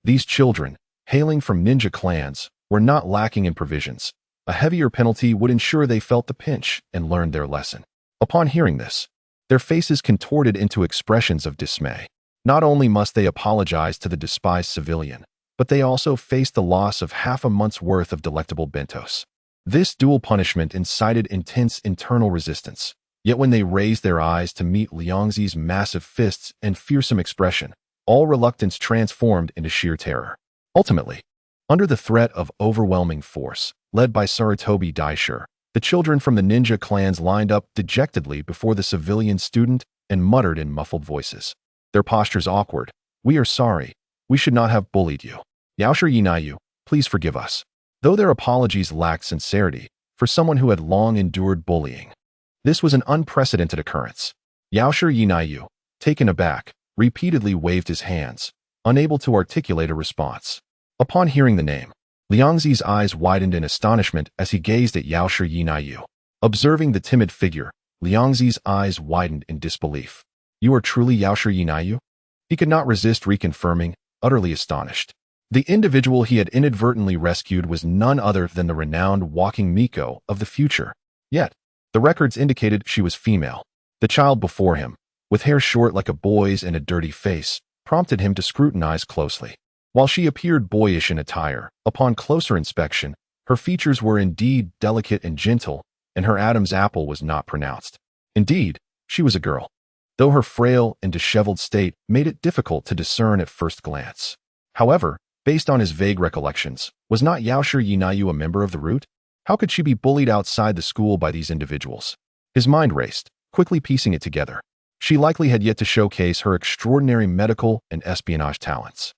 These children, hailing from ninja clans, were not lacking in provisions. A heavier penalty would ensure they felt the pinch and learned their lesson. Upon hearing this, their faces contorted into expressions of dismay. Not only must they apologize to the despised civilian, but they also faced the loss of half a month's worth of delectable bentos. This dual punishment incited intense internal resistance. Yet when they raised their eyes to meet Liangzi's massive fists and fearsome expression, all reluctance transformed into sheer terror. Ultimately, under the threat of overwhelming force, led by Sarutobi Daisho, the children from the ninja clans lined up dejectedly before the civilian student and muttered in muffled voices, their postures awkward. "We are sorry. We should not have bullied you. Yaoshi Yinayu, please forgive us." Though their apologies lacked sincerity, for someone who had long endured bullying, this was an unprecedented occurrence. Yaoshi Yinayu, taken aback, repeatedly waved his hands, unable to articulate a response. Upon hearing the name, Liangzi's eyes widened in astonishment as he gazed at Yaoshi Yinayu. Observing the timid figure, Liangzi's eyes widened in disbelief. "You are truly Yaoshi Yinayu?" He could not resist reconfirming, utterly astonished. The individual he had inadvertently rescued was none other than the renowned walking Miko of the future. Yet, the records indicated she was female. The child before him, with hair short like a boy's and a dirty face, prompted him to scrutinize closely. While she appeared boyish in attire, upon closer inspection, her features were indeed delicate and gentle, and her Adam's apple was not pronounced. Indeed, she was a girl, though her frail and disheveled state made it difficult to discern at first glance. However, based on his vague recollections, was not Yaoshi Yinayu a member of the Root? How could she be bullied outside the school by these individuals? His mind raced, quickly piecing it together. She likely had yet to showcase her extraordinary medical and espionage talents,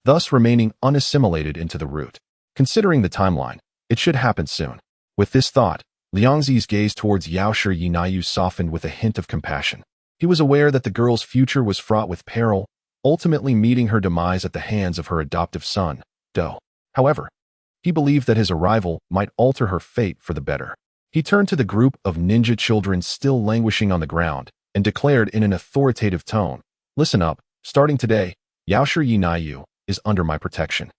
thus remaining unassimilated into the Root. Considering the timeline, it should happen soon. With this thought, Liangzi's gaze towards Yaoshi Yinayu softened with a hint of compassion. He was aware that the girl's future was fraught with peril, ultimately meeting her demise at the hands of her adoptive son, Do. However, he believed that his arrival might alter her fate for the better. He turned to the group of ninja children still languishing on the ground and declared in an authoritative tone, "Listen up, starting today, Yaoshi Yinayu is under my protection.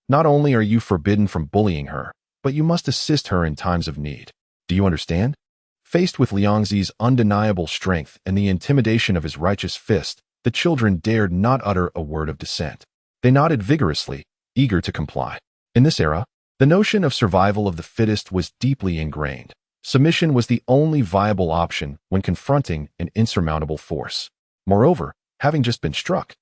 Not only are you forbidden from bullying her, but you must assist her in times of need. Do you understand? Faced with Liangzi's undeniable strength and the intimidation of his righteous fist, the children dared not utter a word of dissent. They nodded vigorously, eager to comply. In this era, the notion of survival of the fittest was deeply ingrained. Submission was the only viable option when confronting an insurmountable force. Moreover, having just been struck,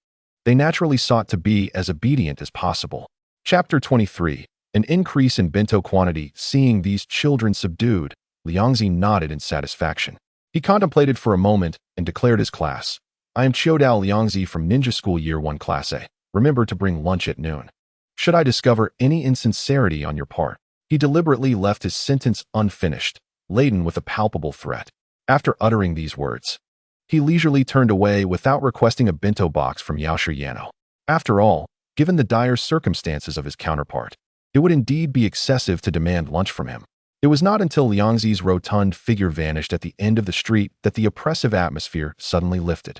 they naturally sought to be as obedient as possible. Chapter 23. An increase in bento quantity. Seeing these children subdued, Liangzi nodded in satisfaction. He contemplated for a moment and declared his class. I am Chiodao Liangzi from Ninja School Year 1 Class A. Remember to bring lunch at noon. Should I discover any insincerity on your part? He deliberately left his sentence unfinished, laden with a palpable threat. After uttering these words, he leisurely turned away without requesting a bento box from Yaoshi Yano. After all, given the dire circumstances of his counterpart, it would indeed be excessive to demand lunch from him. It was not until Liangzi's rotund figure vanished at the end of the street that the oppressive atmosphere suddenly lifted.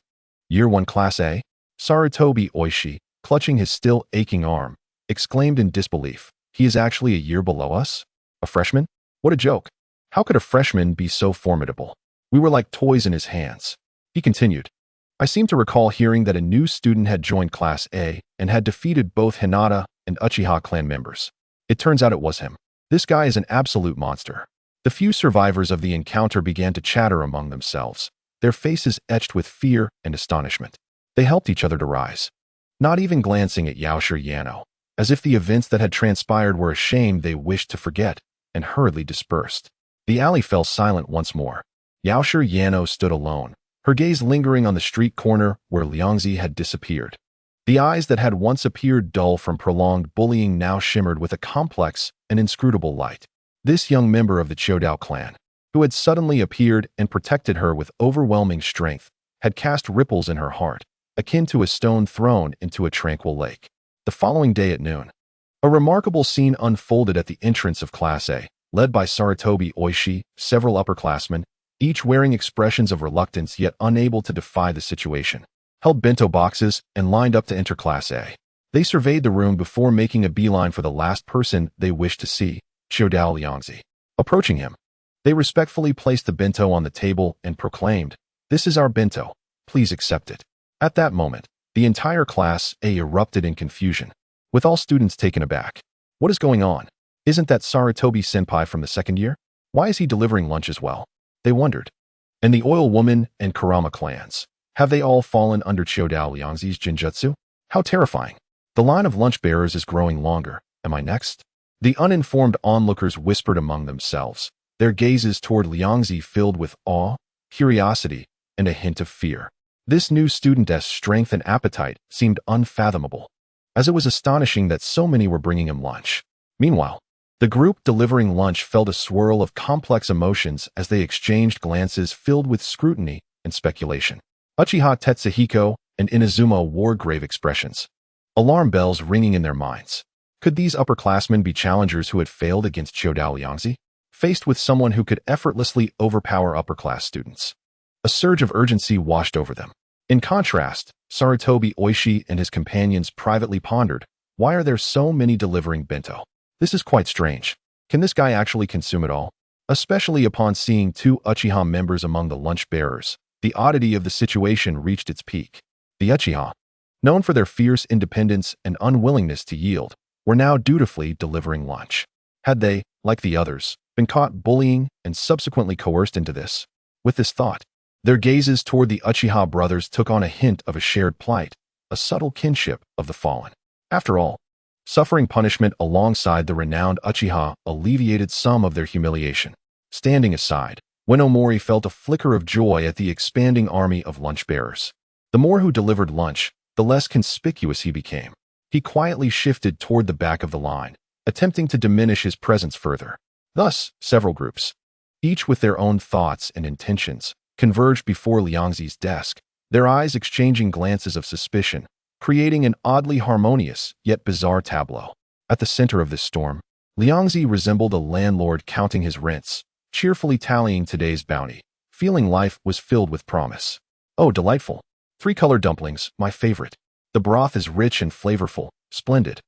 Year 1 Class A, Sarutobi Oishi, clutching his still aching arm, exclaimed in disbelief. He is actually a year below us? A freshman? What a joke. How could a freshman be so formidable? We were like toys in his hands. He continued. I seem to recall hearing that a new student had joined Class A and had defeated both Hinata and Uchiha clan members. It turns out it was him. This guy is an absolute monster. The few survivors of the encounter began to chatter among themselves, their faces etched with fear and astonishment. They helped each other to rise, not even glancing at Yaoshi Yano, as if the events that had transpired were a shame they wished to forget, and hurriedly dispersed. The alley fell silent once more. Yaoshi Yano stood alone, her gaze lingering on the street corner where Liangzi had disappeared. The eyes that had once appeared dull from prolonged bullying now shimmered with a complex and inscrutable light. This young member of the Chiodao clan, who had suddenly appeared and protected her with overwhelming strength, had cast ripples in her heart, akin to a stone thrown into a tranquil lake. The following day at noon, a remarkable scene unfolded at the entrance of Class A, led by Sarutobi Oishi, several upperclassmen, each wearing expressions of reluctance yet unable to defy the situation, held bento boxes and lined up to enter Class A. They surveyed the room before making a beeline for the last person they wished to see, Chiodao Liangzi. Approaching him, they respectfully placed the bento on the table and proclaimed, "This is our bento. Please accept it." At that moment, the entire Class A erupted in confusion, with all students taken aback. What is going on? Isn't that Sarutobi-senpai from the second year? Why is he delivering lunch as well? They wondered. And the Oil Woman and Kurama clans, have they all fallen under Chiodao Liangzi's genjutsu? How terrifying. The line of lunch bearers is growing longer. Am I next? The uninformed onlookers whispered among themselves, their gazes toward Liangzi filled with awe, curiosity, and a hint of fear. This new studentess' strength and appetite seemed unfathomable, as it was astonishing that so many were bringing him lunch. Meanwhile, the group delivering lunch felt a swirl of complex emotions as they exchanged glances filled with scrutiny and speculation. Uchiha Tetsuhiko and Inazuma wore grave expressions, alarm bells ringing in their minds. Could these upperclassmen be challengers who had failed against Chiodao Liangzi, faced with someone who could effortlessly overpower upper-class students? A surge of urgency washed over them. In contrast, Sarutobi Oishi and his companions privately pondered, why are there so many delivering bento? This is quite strange. Can this guy actually consume it all? Especially upon seeing two Uchiha members among the lunch bearers, the oddity of the situation reached its peak. The Uchiha, known for their fierce independence and unwillingness to yield, were now dutifully delivering lunch. Had they, like the others, been caught bullying and subsequently coerced into this? With this thought, their gazes toward the Uchiha brothers took on a hint of a shared plight, a subtle kinship of the fallen. After all, suffering punishment alongside the renowned Uchiha alleviated some of their humiliation. Standing aside, Wenomori felt a flicker of joy at the expanding army of lunch bearers. The more who delivered lunch, the less conspicuous he became. He quietly shifted toward the back of the line, attempting to diminish his presence further. Thus, several groups, each with their own thoughts and intentions, converged before Liangzi's desk, their eyes exchanging glances of suspicion, creating an oddly harmonious yet bizarre tableau. At the center of this storm, Liangzi resembled a landlord counting his rents, cheerfully tallying today's bounty, feeling life was filled with promise. Oh, delightful. 3-color dumplings, my favorite. The broth is rich and flavorful, splendid.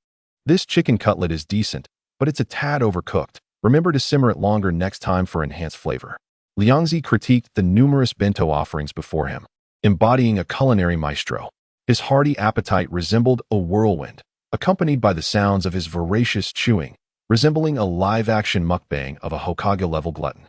This chicken cutlet is decent, but it's a tad overcooked. Remember to simmer it longer next time for enhanced flavor. Liangzi critiqued the numerous bento offerings before him, embodying a culinary maestro. His hearty appetite resembled a whirlwind, accompanied by the sounds of his voracious chewing, resembling a live-action mukbang of a Hokage-level glutton.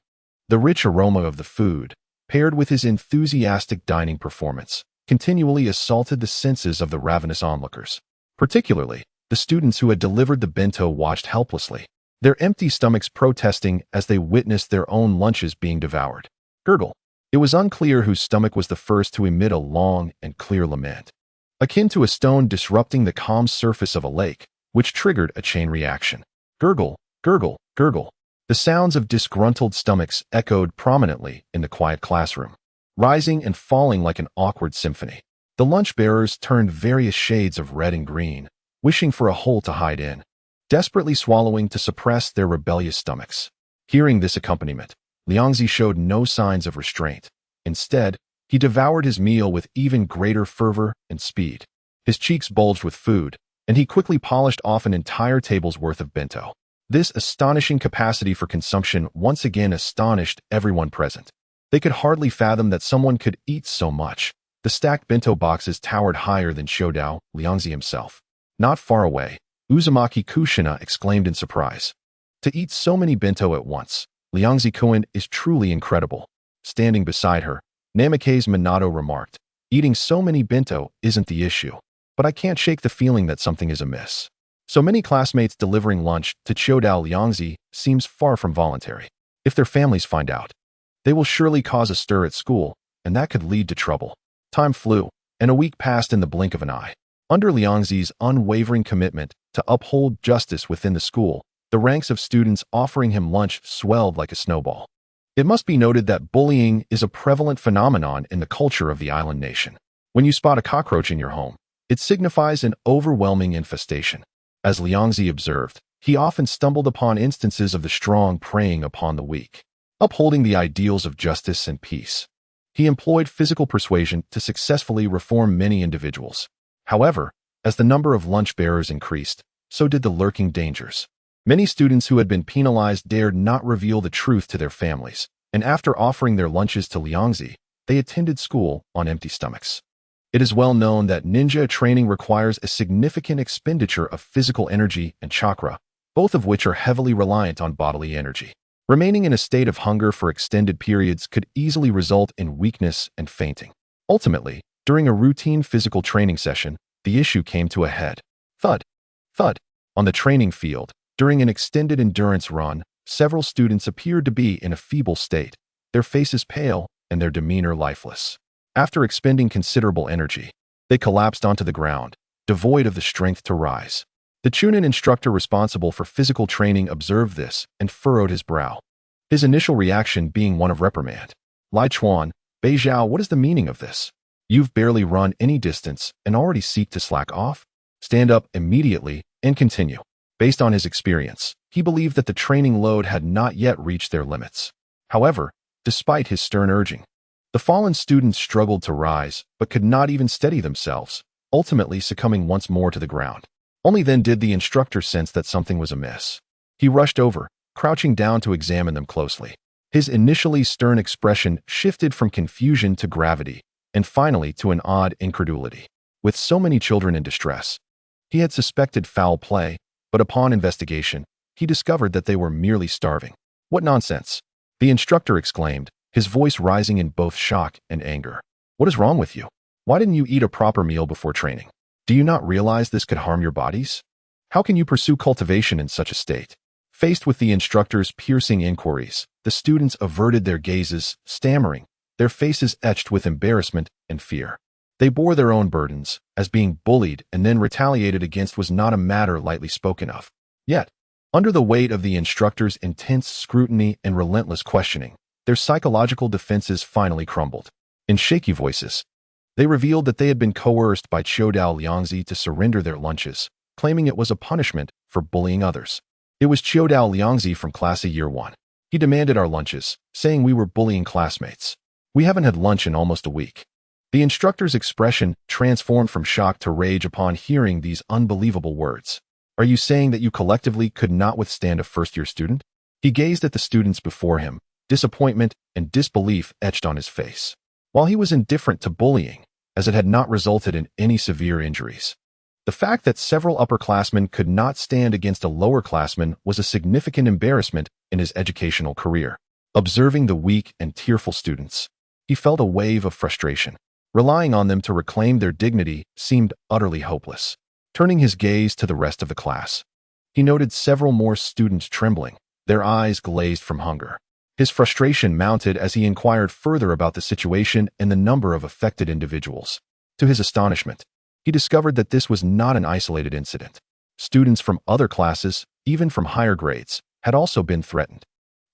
The rich aroma of the food, paired with his enthusiastic dining performance, continually assaulted the senses of the ravenous onlookers. Particularly, the students who had delivered the bento watched helplessly, their empty stomachs protesting as they witnessed their own lunches being devoured. Gurgle. It was unclear whose stomach was the first to emit a long and clear lament, akin to a stone disrupting the calm surface of a lake, which triggered a chain reaction. Gurgle, gurgle, gurgle. The sounds of disgruntled stomachs echoed prominently in the quiet classroom, rising and falling like an awkward symphony. The lunch bearers turned various shades of red and green, wishing for a hole to hide in, desperately swallowing to suppress their rebellious stomachs. Hearing this accompaniment, Liangzi showed no signs of restraint. Instead, he devoured his meal with even greater fervor and speed. His cheeks bulged with food, and he quickly polished off an entire table's worth of bento. This astonishing capacity for consumption once again astonished everyone present. They could hardly fathom that someone could eat so much. The stacked bento boxes towered higher than Shodao Liangzi himself. Not far away, Uzumaki Kushina exclaimed in surprise. To eat so many bento at once, Liangzi-kun is truly incredible. Standing beside her, Namikaze Minato remarked, eating so many bento isn't the issue, but I can't shake the feeling that something is amiss. So many classmates delivering lunch to Shodao Liangzi seems far from voluntary. If their families find out, they will surely cause a stir at school, and that could lead to trouble. Time flew, and a week passed in the blink of an eye. Under Liangzi's unwavering commitment to uphold justice within the school, the ranks of students offering him lunch swelled like a snowball. It must be noted that bullying is a prevalent phenomenon in the culture of the island nation. When you spot a cockroach in your home, it signifies an overwhelming infestation. As Liangzi observed, he often stumbled upon instances of the strong preying upon the weak. Upholding the ideals of justice and peace, he employed physical persuasion to successfully reform many individuals. However, as the number of lunch bearers increased, so did the lurking dangers. Many students who had been penalized dared not reveal the truth to their families, and after offering their lunches to Liangzi, they attended school on empty stomachs. It is well known that ninja training requires a significant expenditure of physical energy and chakra, both of which are heavily reliant on bodily energy. Remaining in a state of hunger for extended periods could easily result in weakness and fainting. Ultimately, during a routine physical training session, the issue came to a head. Thud, thud. On the training field, during an extended endurance run, several students appeared to be in a feeble state, their faces pale and their demeanor lifeless. After expending considerable energy, they collapsed onto the ground, devoid of the strength to rise. The Chunin instructor responsible for physical training observed this and furrowed his brow, his initial reaction being one of reprimand. Lai Chuan, Beijiao, what is the meaning of this? You've barely run any distance and already seek to slack off? Stand up immediately and continue. Based on his experience, he believed that the training load had not yet reached their limits. However, despite his stern urging, the fallen students struggled to rise, but could not even steady themselves, ultimately succumbing once more to the ground. Only then did the instructor sense that something was amiss. He rushed over, crouching down to examine them closely. His initially stern expression shifted from confusion to gravity, and finally to an odd incredulity. With so many children in distress, he had suspected foul play, but upon investigation, he discovered that they were merely starving. What nonsense! The instructor exclaimed, his voice rising in both shock and anger. What is wrong with you? Why didn't you eat a proper meal before training? Do you not realize this could harm your bodies? How can you pursue cultivation in such a state? Faced with the instructor's piercing inquiries, the students averted their gazes, stammering, their faces etched with embarrassment and fear. They bore their own burdens, as being bullied and then retaliated against was not a matter lightly spoken of. Yet, under the weight of the instructor's intense scrutiny and relentless questioning, their psychological defenses finally crumbled. In shaky voices, they revealed that they had been coerced by Shodao Liangzi to surrender their lunches, claiming it was a punishment for bullying others. It was Shodao Liangzi from class of year 1. He demanded our lunches, saying we were bullying classmates. We haven't had lunch in almost a week. The instructor's expression transformed from shock to rage upon hearing these unbelievable words. Are you saying that you collectively could not withstand a first-year student? He gazed at the students before him, disappointment and disbelief etched on his face. While he was indifferent to bullying, as it had not resulted in any severe injuries, the fact that several upperclassmen could not stand against a lowerclassman was a significant embarrassment in his educational career. Observing the weak and tearful students, he felt a wave of frustration. Relying on them to reclaim their dignity seemed utterly hopeless. Turning his gaze to the rest of the class, he noted several more students trembling, their eyes glazed from hunger. His frustration mounted as he inquired further about the situation and the number of affected individuals. To his astonishment, he discovered that this was not an isolated incident. Students from other classes, even from higher grades, had also been threatened.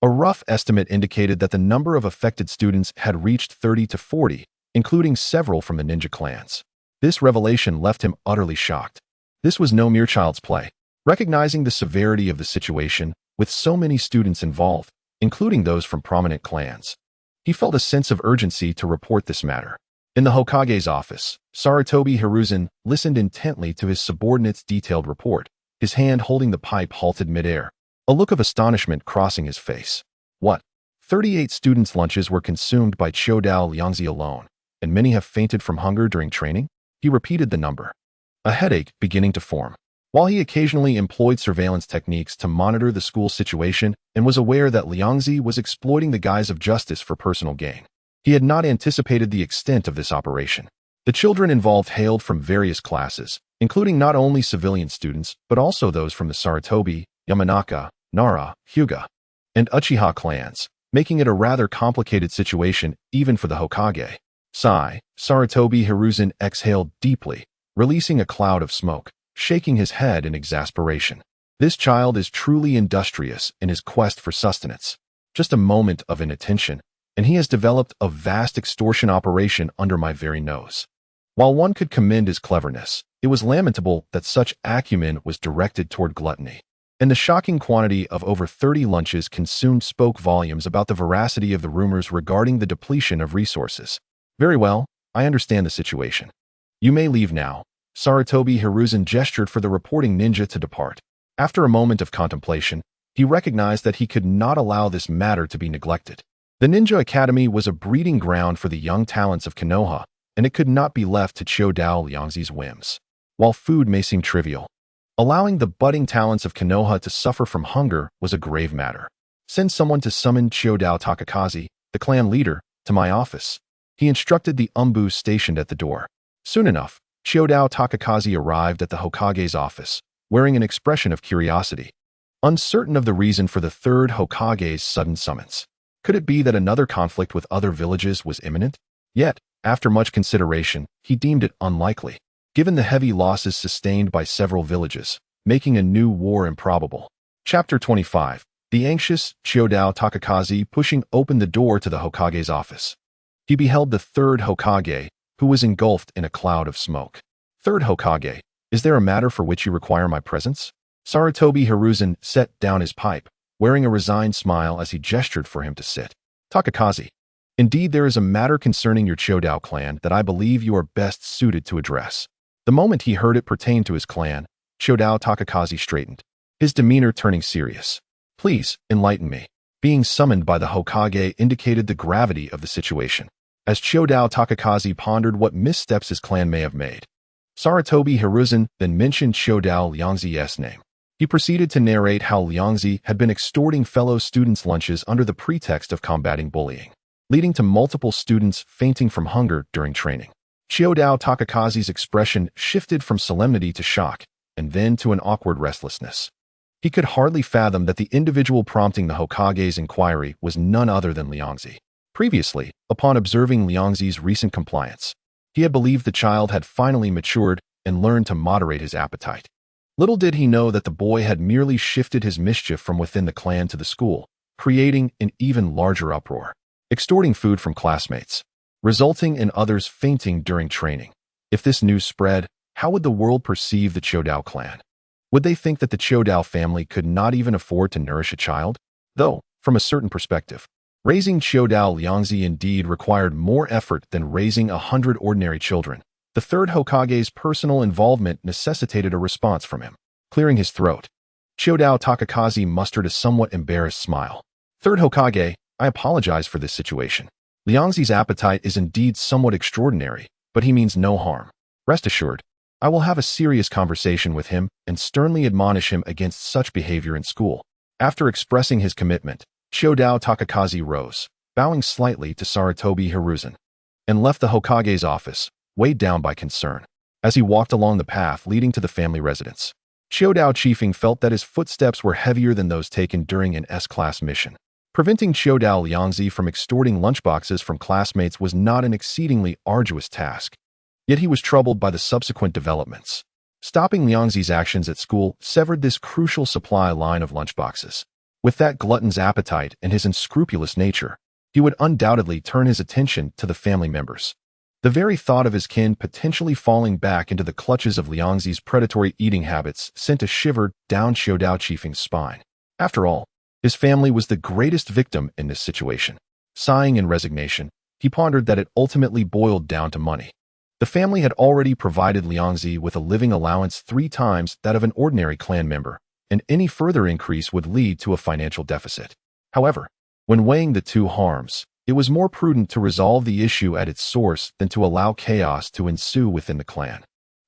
A rough estimate indicated that the number of affected students had reached 30 to 40, including several from the ninja clans. This revelation left him utterly shocked. This was no mere child's play. Recognizing the severity of the situation, with so many students involved, including those from prominent clans, he felt a sense of urgency to report this matter. In the Hokage's office, Sarutobi Hiruzen listened intently to his subordinate's detailed report, his hand holding the pipe halted midair, a look of astonishment crossing his face. What? 38 students' lunches were consumed by Chodao Liangzi alone, and many have fainted from hunger during training? He repeated the number. A headache beginning to form. While he occasionally employed surveillance techniques to monitor the school situation and was aware that Liangzi was exploiting the guise of justice for personal gain, he had not anticipated the extent of this operation. The children involved hailed from various classes, including not only civilian students, but also those from the Sarutobi, Yamanaka, Nara, Hyuga, and Uchiha clans, making it a rather complicated situation even for the Hokage. Sigh, Sarutobi Hiruzen exhaled deeply, releasing a cloud of smoke, shaking his head in exasperation. This child is truly industrious in his quest for sustenance. Just a moment of inattention, and he has developed a vast extortion operation under my very nose. While one could commend his cleverness, it was lamentable that such acumen was directed toward gluttony. And the shocking quantity of over 30 lunches consumed spoke volumes about the veracity of the rumors regarding the depletion of resources. Very well, I understand the situation. You may leave now. Sarutobi Hiruzen gestured for the reporting ninja to depart. After a moment of contemplation, he recognized that he could not allow this matter to be neglected. The Ninja Academy was a breeding ground for the young talents of Konoha, and it could not be left to Chodao Liangzi's whims. While food may seem trivial, allowing the budding talents of Konoha to suffer from hunger was a grave matter. Send someone to summon Chodao Takakaze, the clan leader, to my office. He instructed the umbu stationed at the door. Soon enough, Chodao Takakaze arrived at the Hokage's office, wearing an expression of curiosity, uncertain of the reason for the Third Hokage's sudden summons. Could it be that another conflict with other villages was imminent? Yet, after much consideration, he deemed it unlikely, given the heavy losses sustained by several villages, making a new war improbable. Chapter 25. The anxious Chodao Takakaze pushing open the door to the Hokage's office. He beheld the Third Hokage, who was engulfed in a cloud of smoke. Third Hokage, is there a matter for which you require my presence? Sarutobi Hiruzen set down his pipe, wearing a resigned smile as he gestured for him to sit. Takakaze, indeed there is a matter concerning your Chodao clan that I believe you are best suited to address. The moment he heard it pertained to his clan, Chodao Takakaze straightened, his demeanor turning serious. Please, enlighten me. Being summoned by the Hokage indicated the gravity of the situation, as Chodao Takakaze pondered what missteps his clan may have made. Sarutobi Hiruzen then mentioned Chodao Liangzi's name. He proceeded to narrate how Liangzi had been extorting fellow students' lunches under the pretext of combating bullying, leading to multiple students fainting from hunger during training. Chodao Takakaze's expression shifted from solemnity to shock, and then to an awkward restlessness. He could hardly fathom that the individual prompting the Hokage's inquiry was none other than Liangzi. Previously, upon observing Liangzi's recent compliance, he had believed the child had finally matured and learned to moderate his appetite. Little did he know that the boy had merely shifted his mischief from within the clan to the school, creating an even larger uproar, extorting food from classmates, resulting in others fainting during training. If this news spread, how would the world perceive the Chodao clan? Would they think that the Chodao family could not even afford to nourish a child? Though, from a certain perspective, raising Chodao Liangzi indeed required more effort than raising 100 ordinary children. The Third Hokage's personal involvement necessitated a response from him. Clearing his throat, Shodao Takakaze mustered a somewhat embarrassed smile. Third Hokage, I apologize for this situation. Liangzi's appetite is indeed somewhat extraordinary, but he means no harm. Rest assured, I will have a serious conversation with him and sternly admonish him against such behavior in school. After expressing his commitment, Shodao Takakaze rose, bowing slightly to Sarutobi Hiruzen, and left the Hokage's office, weighed down by concern. As he walked along the path leading to the family residence, Shodao Chiefing felt that his footsteps were heavier than those taken during an S-class mission. Preventing Shodao Liangzi from extorting lunchboxes from classmates was not an exceedingly arduous task, yet he was troubled by the subsequent developments. Stopping Liangzi's actions at school severed this crucial supply line of lunchboxes. With that glutton's appetite and his unscrupulous nature, he would undoubtedly turn his attention to the family members. The very thought of his kin potentially falling back into the clutches of Liangzi's predatory eating habits sent a shiver down Shodao Chiefing's spine. After all, his family was the greatest victim in this situation. Sighing in resignation, he pondered that it ultimately boiled down to money. The family had already provided Liangzi with a living allowance 3 times that of an ordinary clan member, and any further increase would lead to a financial deficit. However, when weighing the two harms, it was more prudent to resolve the issue at its source than to allow chaos to ensue within the clan.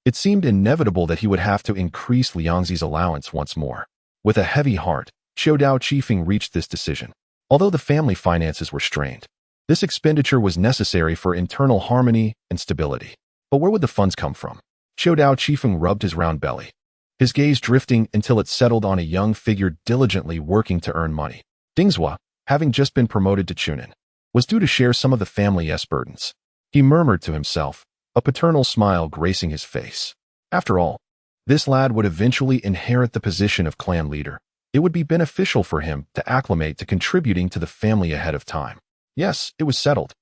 It seemed inevitable that he would have to increase Liangzi's allowance once more. With a heavy heart, Shodao Chiefing reached this decision. Although the family finances were strained, this expenditure was necessary for internal harmony and stability. But where would the funds come from? Shodao Chiefing rubbed his round belly, his gaze drifting until it settled on a young figure diligently working to earn money. Dingzhua, having just been promoted to Chunin, was due to share some of the family's burdens. He murmured to himself, a paternal smile gracing his face. After all, this lad would eventually inherit the position of clan leader. It would be beneficial for him to acclimate to contributing to the family ahead of time. Yes, it was settled.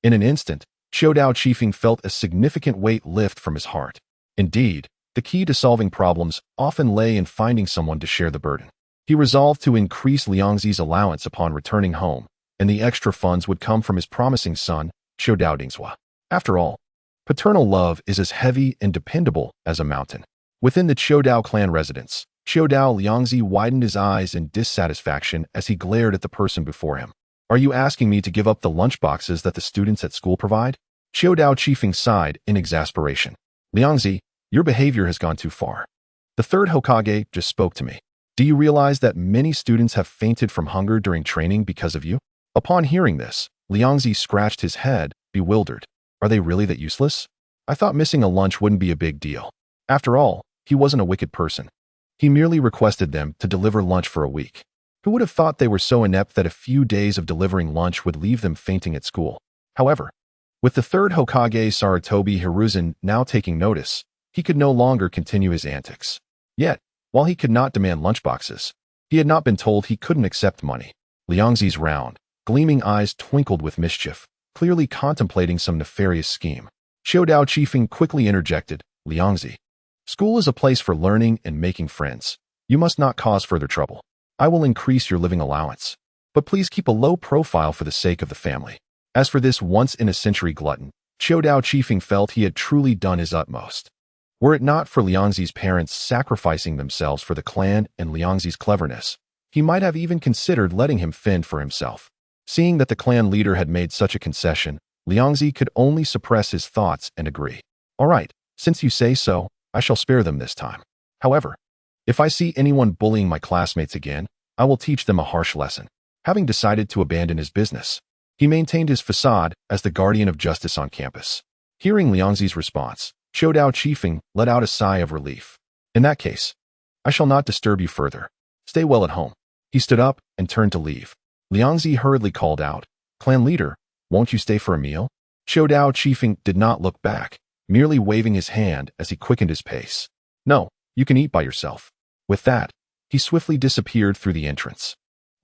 In an instant, Shodao Chiefing felt a significant weight lift from his heart. Indeed, the key to solving problems often lay in finding someone to share the burden. He resolved to increase Liangzi's allowance upon returning home, and the extra funds would come from his promising son, Shodao Dingzhua. After all, paternal love is as heavy and dependable as a mountain. Within the Shodao clan residence, Shodao Liangzi widened his eyes in dissatisfaction as he glared at the person before him. Are you asking me to give up the lunchboxes that the students at school provide? Shodao Chiefing sighed in exasperation. Liangzi, your behavior has gone too far. The third Hokage just spoke to me. Do you realize that many students have fainted from hunger during training because of you? Upon hearing this, Liangzi scratched his head, bewildered. Are they really that useless? I thought missing a lunch wouldn't be a big deal. After all, he wasn't a wicked person. He merely requested them to deliver lunch for a week. Who would have thought they were so inept that a few days of delivering lunch would leave them fainting at school? However, with the third Hokage Sarutobi Hiruzen now taking notice, he could no longer continue his antics. Yet, while he could not demand lunchboxes, he had not been told he couldn't accept money. Liangzi's round, gleaming eyes twinkled with mischief, clearly contemplating some nefarious scheme. Shodao Chiefing quickly interjected, Liangzi, school is a place for learning and making friends. You must not cause further trouble. I will increase your living allowance, but please keep a low profile for the sake of the family. As for this once-in-a-century glutton, Shodao Chiefing felt he had truly done his utmost. Were it not for Liangzi's parents sacrificing themselves for the clan and Liangzi's cleverness, he might have even considered letting him fend for himself. Seeing that the clan leader had made such a concession, Liangzi could only suppress his thoughts and agree. All right, since you say so, I shall spare them this time. However, if I see anyone bullying my classmates again, I will teach them a harsh lesson. Having decided to abandon his business, he maintained his facade as the guardian of justice on campus. Hearing Liangzi's response, Shodao Chiefing let out a sigh of relief. In that case, I shall not disturb you further. Stay well at home. He stood up and turned to leave. Liangzi hurriedly called out, Clan leader, won't you stay for a meal? Shodao Chiefing did not look back, merely waving his hand as he quickened his pace. No, you can eat by yourself. With that, he swiftly disappeared through the entrance.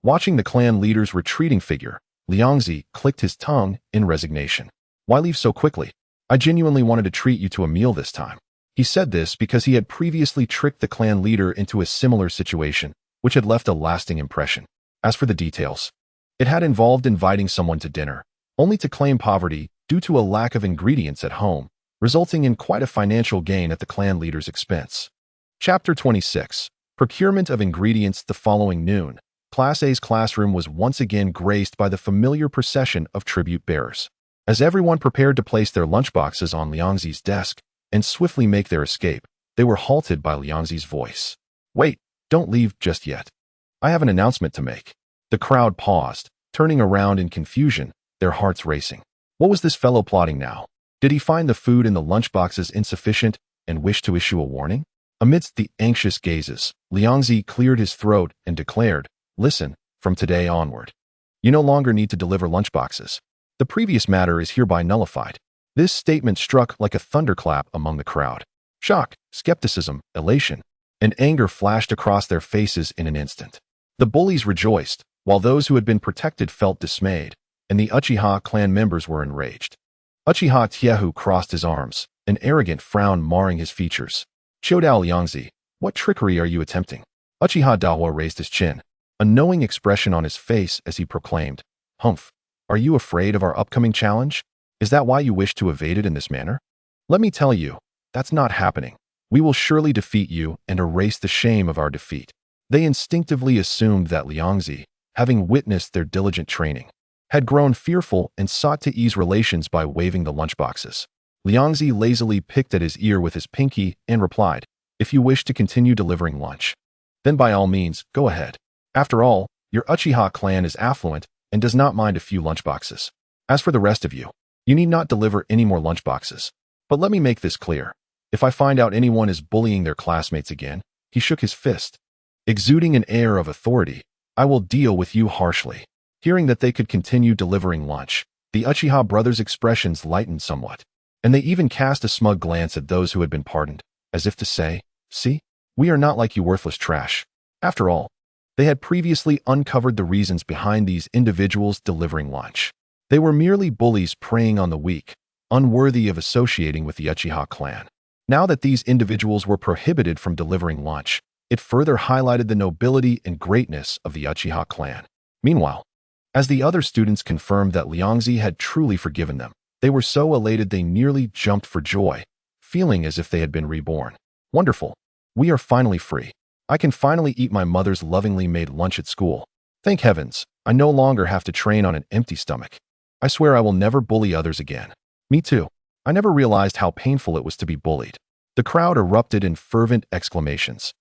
Watching the clan leader's retreating figure, Liangzi clicked his tongue in resignation. Why leave so quickly? I genuinely wanted to treat you to a meal this time. He said this because he had previously tricked the clan leader into a similar situation, which had left a lasting impression. As for the details, it had involved inviting someone to dinner, only to claim poverty due to a lack of ingredients at home, resulting in quite a financial gain at the clan leader's expense. Chapter 26. Procurement of Ingredients. The following noon, Class A's classroom was once again graced by the familiar procession of tribute bearers. As everyone prepared to place their lunchboxes on Liangzi's desk and swiftly make their escape, they were halted by Liangzi's voice. "Wait, don't leave just yet. I have an announcement to make." The crowd paused, turning around in confusion, their hearts racing. What was this fellow plotting now? Did he find the food in the lunchboxes insufficient and wish to issue a warning? Amidst the anxious gazes, Liangzi cleared his throat and declared, "Listen, from today onward, you no longer need to deliver lunchboxes. The previous matter is hereby nullified." This statement struck like a thunderclap among the crowd. Shock, skepticism, elation, and anger flashed across their faces in an instant. The bullies rejoiced, while those who had been protected felt dismayed, and the Uchiha clan members were enraged. Uchiha Tiehu crossed his arms, an arrogant frown marring his features. "Chodao Liangzi, what trickery are you attempting?" Uchiha Dahua raised his chin, a knowing expression on his face as he proclaimed, "Humph, are you afraid of our upcoming challenge? Is that why you wish to evade it in this manner? Let me tell you, that's not happening. We will surely defeat you and erase the shame of our defeat." They instinctively assumed that Liangzi, having witnessed their diligent training, had grown fearful and sought to ease relations by waving the lunchboxes. Liangzi lazily picked at his ear with his pinky and replied, "If you wish to continue delivering lunch, then by all means, go ahead. After all, your Uchiha clan is affluent and does not mind a few lunchboxes. As for the rest of you, you need not deliver any more lunchboxes. But let me make this clear. If I find out anyone is bullying their classmates again," he shook his fist, exuding an air of authority, "I will deal with you harshly." Hearing that they could continue delivering lunch, the Uchiha brothers' expressions lightened somewhat, and they even cast a smug glance at those who had been pardoned, as if to say, "See, we are not like you worthless trash." After all, they had previously uncovered the reasons behind these individuals delivering lunch. They were merely bullies preying on the weak, unworthy of associating with the Uchiha clan. Now that these individuals were prohibited from delivering lunch, it further highlighted the nobility and greatness of the Uchiha clan. Meanwhile, as the other students confirmed that Liangzi had truly forgiven them, they were so elated they nearly jumped for joy, feeling as if they had been reborn. "Wonderful. We are finally free. I can finally eat my mother's lovingly made lunch at school. Thank heavens, I no longer have to train on an empty stomach. I swear I will never bully others again." "Me too. I never realized how painful it was to be bullied." The crowd erupted in fervent exclamations,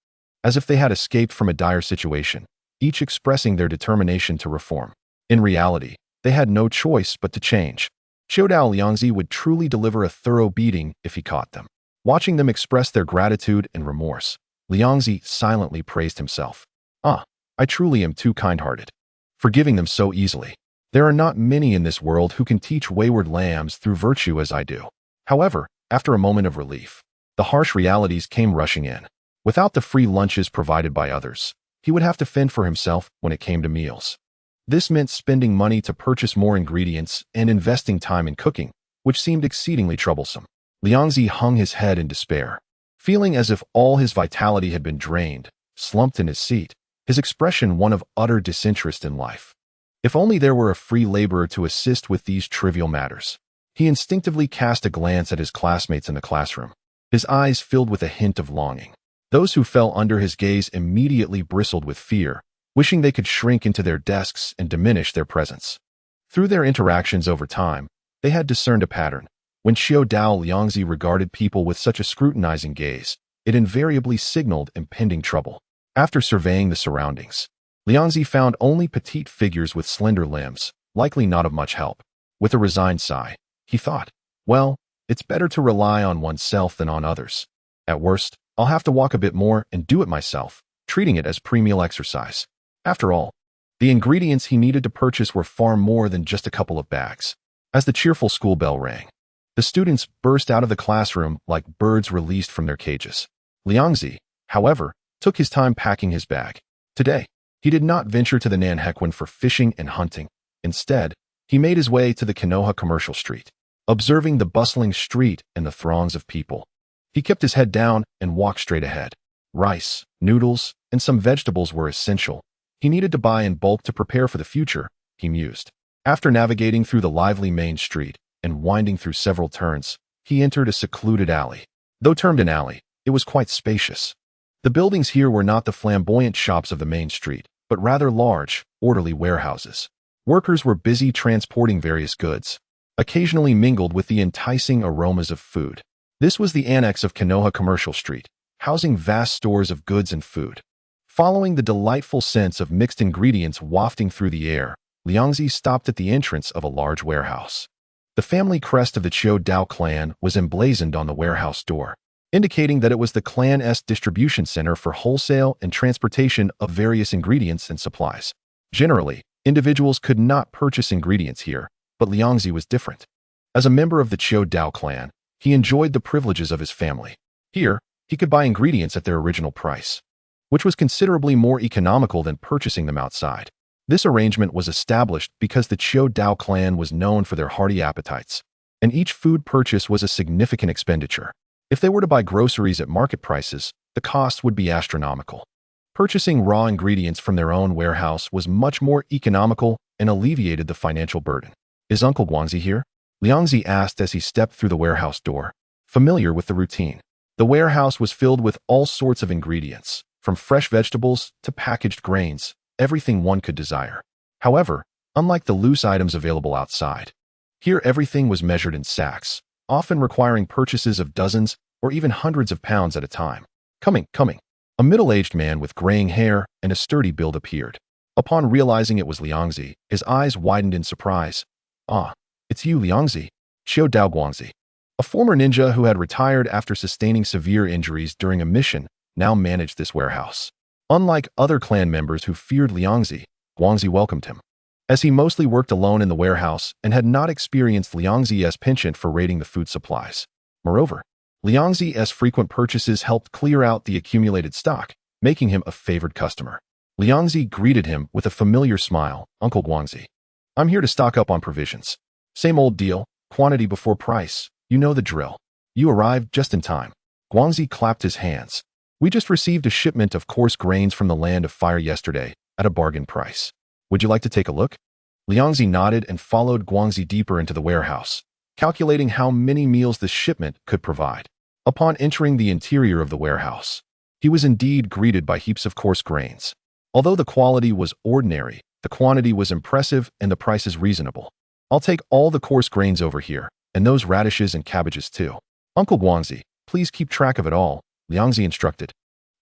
as if they had escaped from a dire situation, each expressing their determination to reform. In reality, they had no choice but to change. Chodao Liangzi would truly deliver a thorough beating if he caught them. Watching them express their gratitude and remorse, Liangzi silently praised himself. I truly am too kind-hearted, forgiving them so easily. There are not many in this world who can teach wayward lambs through virtue as I do." However, after a moment of relief, the harsh realities came rushing in. Without the free lunches provided by others, he would have to fend for himself when it came to meals. This meant spending money to purchase more ingredients and investing time in cooking, which seemed exceedingly troublesome. Liangzi hung his head in despair, feeling as if all his vitality had been drained, slumped in his seat, his expression one of utter disinterest in life. If only there were a free laborer to assist with these trivial matters. He instinctively cast a glance at his classmates in the classroom, his eyes filled with a hint of longing. Those who fell under his gaze immediately bristled with fear, wishing they could shrink into their desks and diminish their presence. Through their interactions over time, they had discerned a pattern. When Chodao Liangzi regarded people with such a scrutinizing gaze, it invariably signaled impending trouble. After surveying the surroundings, Liangzi found only petite figures with slender limbs, likely not of much help. With a resigned sigh, he thought, "Well, it's better to rely on oneself than on others. At worst, I'll have to walk a bit more and do it myself, treating it as pre-meal exercise." After all, the ingredients he needed to purchase were far more than just a couple of bags. As the cheerful school bell rang, the students burst out of the classroom like birds released from their cages. Liangzi, however, took his time packing his bag. Today, he did not venture to the Nanhequan for fishing and hunting. Instead, he made his way to the Konoha commercial street. Observing the bustling street and the throngs of people, he kept his head down and walked straight ahead. Rice, noodles, and some vegetables were essential. He needed to buy in bulk to prepare for the future, he mused. After navigating through the lively main street and winding through several turns, he entered a secluded alley. Though termed an alley, it was quite spacious. The buildings here were not the flamboyant shops of the main street, but rather large, orderly warehouses. Workers were busy transporting various goods, occasionally mingled with the enticing aromas of food. This was the annex of Konoha Commercial Street, housing vast stores of goods and food. Following the delightful sense of mixed ingredients wafting through the air, Liangzi stopped at the entrance of a large warehouse. The family crest of the Chiu Dao clan was emblazoned on the warehouse door, indicating that it was the clan's distribution center for wholesale and transportation of various ingredients and supplies. Generally, individuals could not purchase ingredients here, but Liangzi was different. As a member of the Chiu Dao clan, he enjoyed the privileges of his family. Here, he could buy ingredients at their original price, which was considerably more economical than purchasing them outside. This arrangement was established because the Chiu Dao clan was known for their hearty appetites, and each food purchase was a significant expenditure. If they were to buy groceries at market prices, the cost would be astronomical. Purchasing raw ingredients from their own warehouse was much more economical and alleviated the financial burden. "Is Uncle Guangzi here?" Liangzi asked as he stepped through the warehouse door, familiar with the routine. The warehouse was filled with all sorts of ingredients, from fresh vegetables to packaged grains, everything one could desire. However, unlike the loose items available outside, here everything was measured in sacks, often requiring purchases of dozens or even hundreds of pounds at a time. Coming. A middle-aged man with graying hair and a sturdy build appeared. Upon realizing it was Liangzi, his eyes widened in surprise. "Ah, it's you, Liangzi." Chiu Dao Guangzi, a former ninja who had retired after sustaining severe injuries during a mission, now managed this warehouse. Unlike other clan members who feared Liangzi, Guangzi welcomed him. As he mostly worked alone in the warehouse and had not experienced Liangzi's penchant for raiding the food supplies. Moreover, Liangzi's frequent purchases helped clear out the accumulated stock, making him a favored customer. Liangzi greeted him with a familiar smile. "Uncle Guangzi, I'm here to stock up on provisions. Same old deal, quantity before price. You know the drill." "You arrived just in time." Guangzi clapped his hands. "We just received a shipment of coarse grains from the Land of Fire yesterday at a bargain price. Would you like to take a look?" Liangzi nodded and followed Guangzi deeper into the warehouse, calculating how many meals this shipment could provide. Upon entering the interior of the warehouse, he was indeed greeted by heaps of coarse grains. Although the quality was ordinary, the quantity was impressive and the prices reasonable. "I'll take all the coarse grains over here, and those radishes and cabbages too." "Uncle Guangzi, please keep track of it all," Liangzi instructed,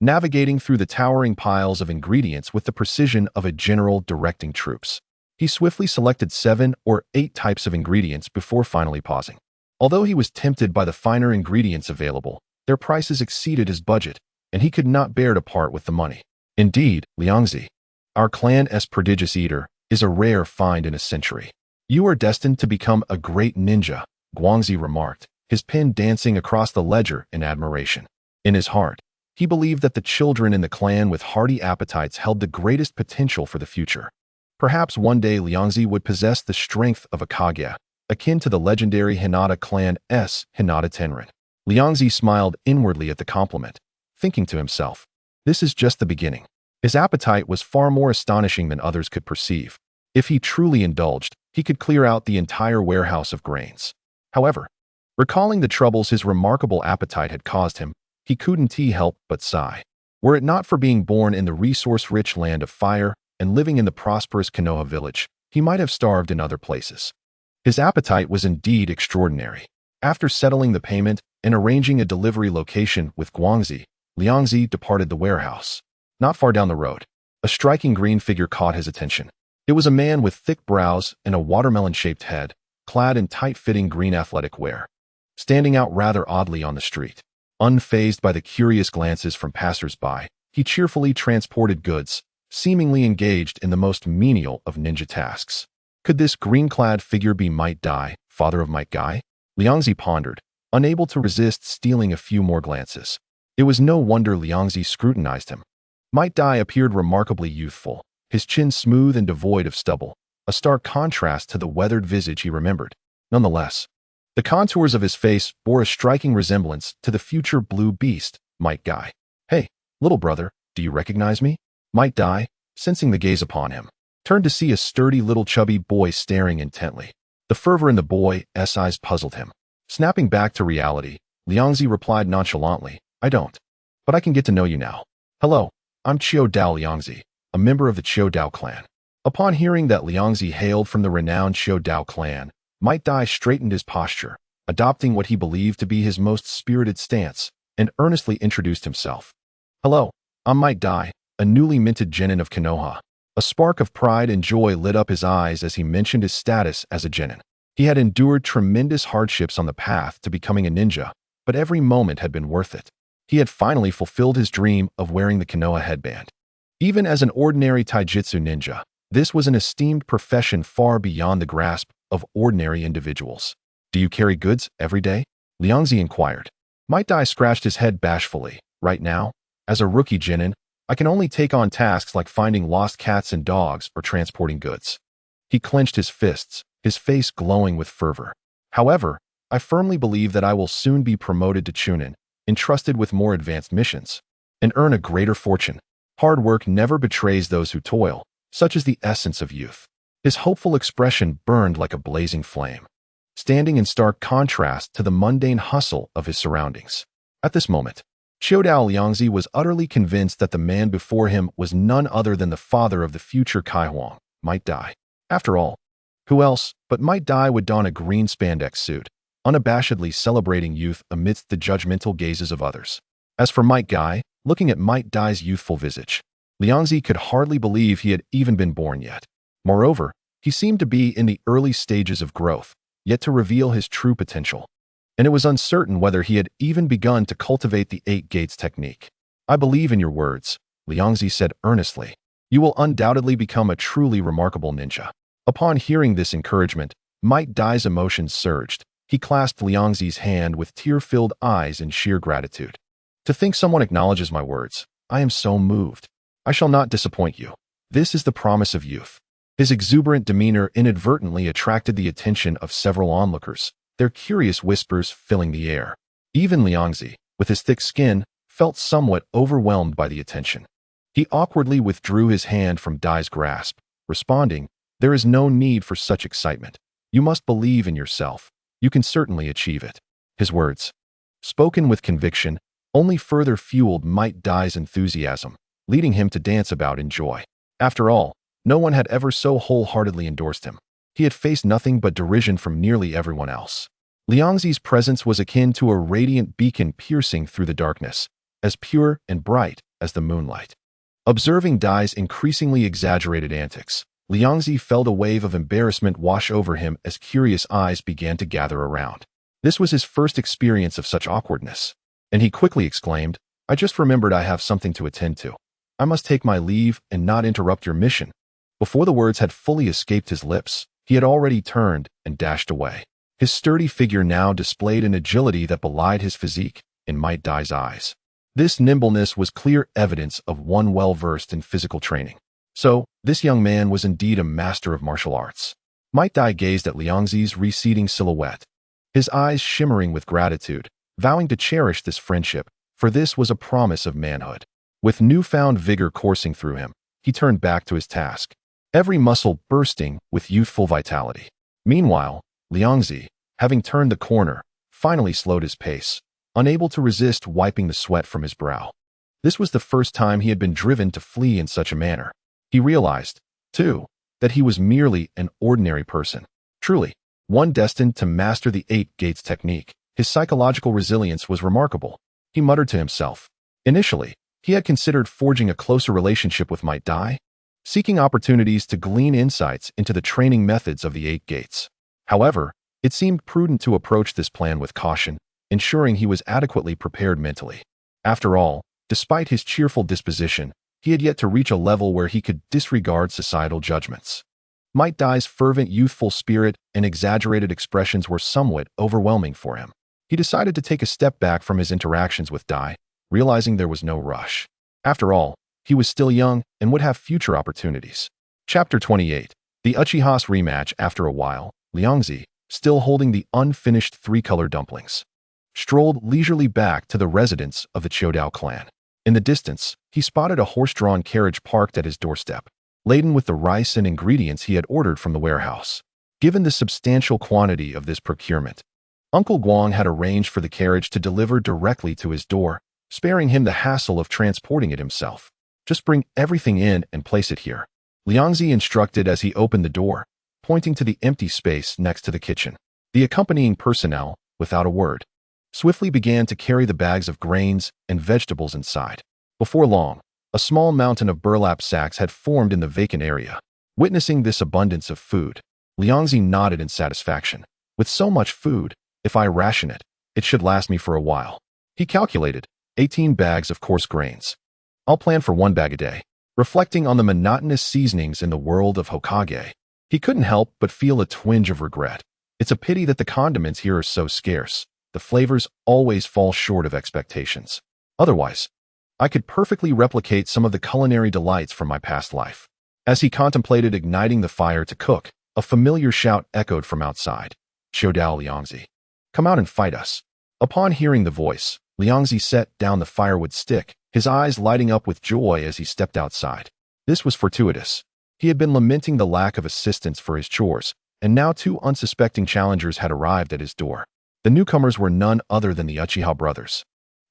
navigating through the towering piles of ingredients with the precision of a general directing troops. He swiftly selected 7 or 8 types of ingredients before finally pausing. Although he was tempted by the finer ingredients available, their prices exceeded his budget, and he could not bear to part with the money. "Indeed, Liangzi, our clan's prodigious eater is a rare find in a century. You are destined to become a great ninja," Guangzi remarked, his pen dancing across the ledger in admiration. In his heart, he believed that the children in the clan with hearty appetites held the greatest potential for the future. Perhaps one day Liangzi would possess the strength of a Kage, akin to the legendary Hinata clan's Hinata Tenrin. Liangzi smiled inwardly at the compliment, thinking to himself, this is just the beginning. His appetite was far more astonishing than others could perceive. If he truly indulged, he could clear out the entire warehouse of grains. However, recalling the troubles his remarkable appetite had caused him, he couldn't help but sigh. Were it not for being born in the resource-rich Land of Fire and living in the prosperous Konoha village, he might have starved in other places. His appetite was indeed extraordinary. After settling the payment and arranging a delivery location with Guangzi, Liangzi departed the warehouse. Not far down the road, a striking green figure caught his attention. It was a man with thick brows and a watermelon-shaped head, clad in tight-fitting green athletic wear, standing out rather oddly on the street. Unfazed by the curious glances from passers-by, he cheerfully transported goods, seemingly engaged in the most menial of ninja tasks. Could this green-clad figure be Might Dai, father of Might Guy? Liangzi pondered, unable to resist stealing a few more glances. It was no wonder Liangzi scrutinized him. Might Dai appeared remarkably youthful, his chin smooth and devoid of stubble, a stark contrast to the weathered visage he remembered. Nonetheless, the contours of his face bore a striking resemblance to the future blue beast, Might Guy. "Hey, little brother, do you recognize me?" Might Dai, sensing the gaze upon him, turned to see a sturdy little chubby boy staring intently. The fervor in the boy's eyes puzzled him. Snapping back to reality, Liangzi replied nonchalantly, "I don't. But I can get to know you now." Hello, I'm Qiu Dao Liangzi, a member of the Qiu Dao clan. Upon hearing that Liangzi hailed from the renowned Qiu Dao clan, Might Dai straightened his posture, adopting what he believed to be his most spirited stance, and earnestly introduced himself. Hello, I'm Might Dai, a newly minted genin of Konoha. A spark of pride and joy lit up his eyes as he mentioned his status as a genin. He had endured tremendous hardships on the path to becoming a ninja, but every moment had been worth it. He had finally fulfilled his dream of wearing the Konoha headband. Even as an ordinary taijutsu ninja, this was an esteemed profession far beyond the grasp of ordinary individuals. Do you carry goods every day? Liangzi inquired. Might Dai scratched his head bashfully. Right now, as a rookie genin, I can only take on tasks like finding lost cats and dogs or transporting goods. He clenched his fists, his face glowing with fervor. However, I firmly believe that I will soon be promoted to Chunin, entrusted with more advanced missions, and earn a greater fortune. Hard work never betrays those who toil, such is the essence of youth. His hopeful expression burned like a blazing flame, standing in stark contrast to the mundane hustle of his surroundings. At this moment, Qiu Dao Liangzi was utterly convinced that the man before him was none other than the father of the future Kai Huang, Might Dai. After all, who else but Might Dai would don a green spandex suit, unabashedly celebrating youth amidst the judgmental gazes of others. As for Might Dai, looking at Might Dai's youthful visage, Liangzi could hardly believe he had even been born yet. Moreover, he seemed to be in the early stages of growth, yet to reveal his true potential. And it was uncertain whether he had even begun to cultivate the 8 gates technique. I believe in your words, Liangzi said earnestly. You will undoubtedly become a truly remarkable ninja. Upon hearing this encouragement, Might Dai's emotions surged. He clasped Liangzi's hand with tear-filled eyes in sheer gratitude. To think someone acknowledges my words, I am so moved. I shall not disappoint you. This is the promise of youth. His exuberant demeanor inadvertently attracted the attention of several onlookers, their curious whispers filling the air. Even Liangzi, with his thick skin, felt somewhat overwhelmed by the attention. He awkwardly withdrew his hand from Dai's grasp, responding, "There is no need for such excitement. You must believe in yourself. You can certainly achieve it." His words, spoken with conviction, only further fueled Might Dai's enthusiasm, leading him to dance about in joy. After all, no one had ever so wholeheartedly endorsed him. He had faced nothing but derision from nearly everyone else. Liangzi's presence was akin to a radiant beacon piercing through the darkness, as pure and bright as the moonlight. Observing Dai's increasingly exaggerated antics, Liangzi felt a wave of embarrassment wash over him as curious eyes began to gather around. This was his first experience of such awkwardness, and he quickly exclaimed, "I just remembered I have something to attend to. I must take my leave and not interrupt your mission." Before the words had fully escaped his lips, he had already turned and dashed away. His sturdy figure now displayed an agility that belied his physique in Might Dai's eyes. This nimbleness was clear evidence of one well-versed in physical training. So, this young man was indeed a master of martial arts. Might Dai gazed at Liangzi's receding silhouette, his eyes shimmering with gratitude, vowing to cherish this friendship, for this was a promise of manhood. With newfound vigor coursing through him, he turned back to his task, every muscle bursting with youthful vitality. Meanwhile, Liangzi, having turned the corner, finally slowed his pace, unable to resist wiping the sweat from his brow. This was the first time he had been driven to flee in such a manner. He realized, too, that he was merely an ordinary person. Truly, one destined to master the 8 gates technique. His psychological resilience was remarkable. He muttered to himself. Initially, he had considered forging a closer relationship with Might Dai, seeking opportunities to glean insights into the training methods of the 8 gates. However, it seemed prudent to approach this plan with caution, ensuring he was adequately prepared mentally. After all, despite his cheerful disposition, he had yet to reach a level where he could disregard societal judgments. Might Dai's fervent youthful spirit and exaggerated expressions were somewhat overwhelming for him. He decided to take a step back from his interactions with Dai, realizing there was no rush. After all, he was still young and would have future opportunities. Chapter 28. The Uchihas rematch. After a while, Liangzi, still holding the unfinished 3-color dumplings, strolled leisurely back to the residence of the Chodao clan. In the distance, he spotted a horse-drawn carriage parked at his doorstep, laden with the rice and ingredients he had ordered from the warehouse. Given the substantial quantity of this procurement, Uncle Guang had arranged for the carriage to deliver directly to his door, sparing him the hassle of transporting it himself. Just bring everything in and place it here, Liangzi instructed as he opened the door, pointing to the empty space next to the kitchen. The accompanying personnel, without a word, swiftly began to carry the bags of grains and vegetables inside. Before long, a small mountain of burlap sacks had formed in the vacant area. Witnessing this abundance of food, Liangzi nodded in satisfaction. With so much food, if I ration it, it should last me for a while. He calculated, 18 bags of coarse grains. I'll plan for 1 bag a day. Reflecting on the monotonous seasonings in the world of Hokage, he couldn't help but feel a twinge of regret. It's a pity that the condiments here are so scarce. The flavors always fall short of expectations. Otherwise, I could perfectly replicate some of the culinary delights from my past life. As he contemplated igniting the fire to cook, a familiar shout echoed from outside. Shodao Liangzi, come out and fight us. Upon hearing the voice, Liangzi set down the firewood stick, his eyes lighting up with joy as he stepped outside. This was fortuitous. He had been lamenting the lack of assistance for his chores, and now 2 unsuspecting challengers had arrived at his door. The newcomers were none other than the Uchiha brothers.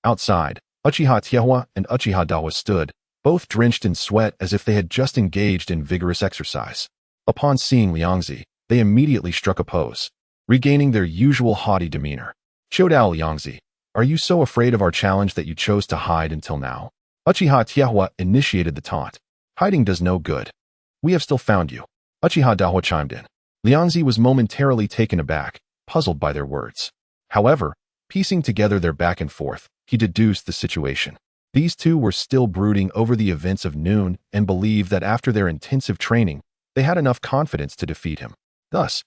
Outside, Uchiha Tiehua and Uchiha Dahua stood, both drenched in sweat as if they had just engaged in vigorous exercise. Upon seeing Liangzi, they immediately struck a pose, regaining their usual haughty demeanor. Shodao Liangzi, are you so afraid of our challenge that you chose to hide until now? Uchiha Tiehua initiated the taunt. Hiding does no good. We have still found you. Uchiha Dahua chimed in. Liangzi was momentarily taken aback, puzzled by their words. However, piecing together their back and forth, he deduced the situation. These two were still brooding over the events of noon and believed that after their intensive training, they had enough confidence to defeat him. Thus,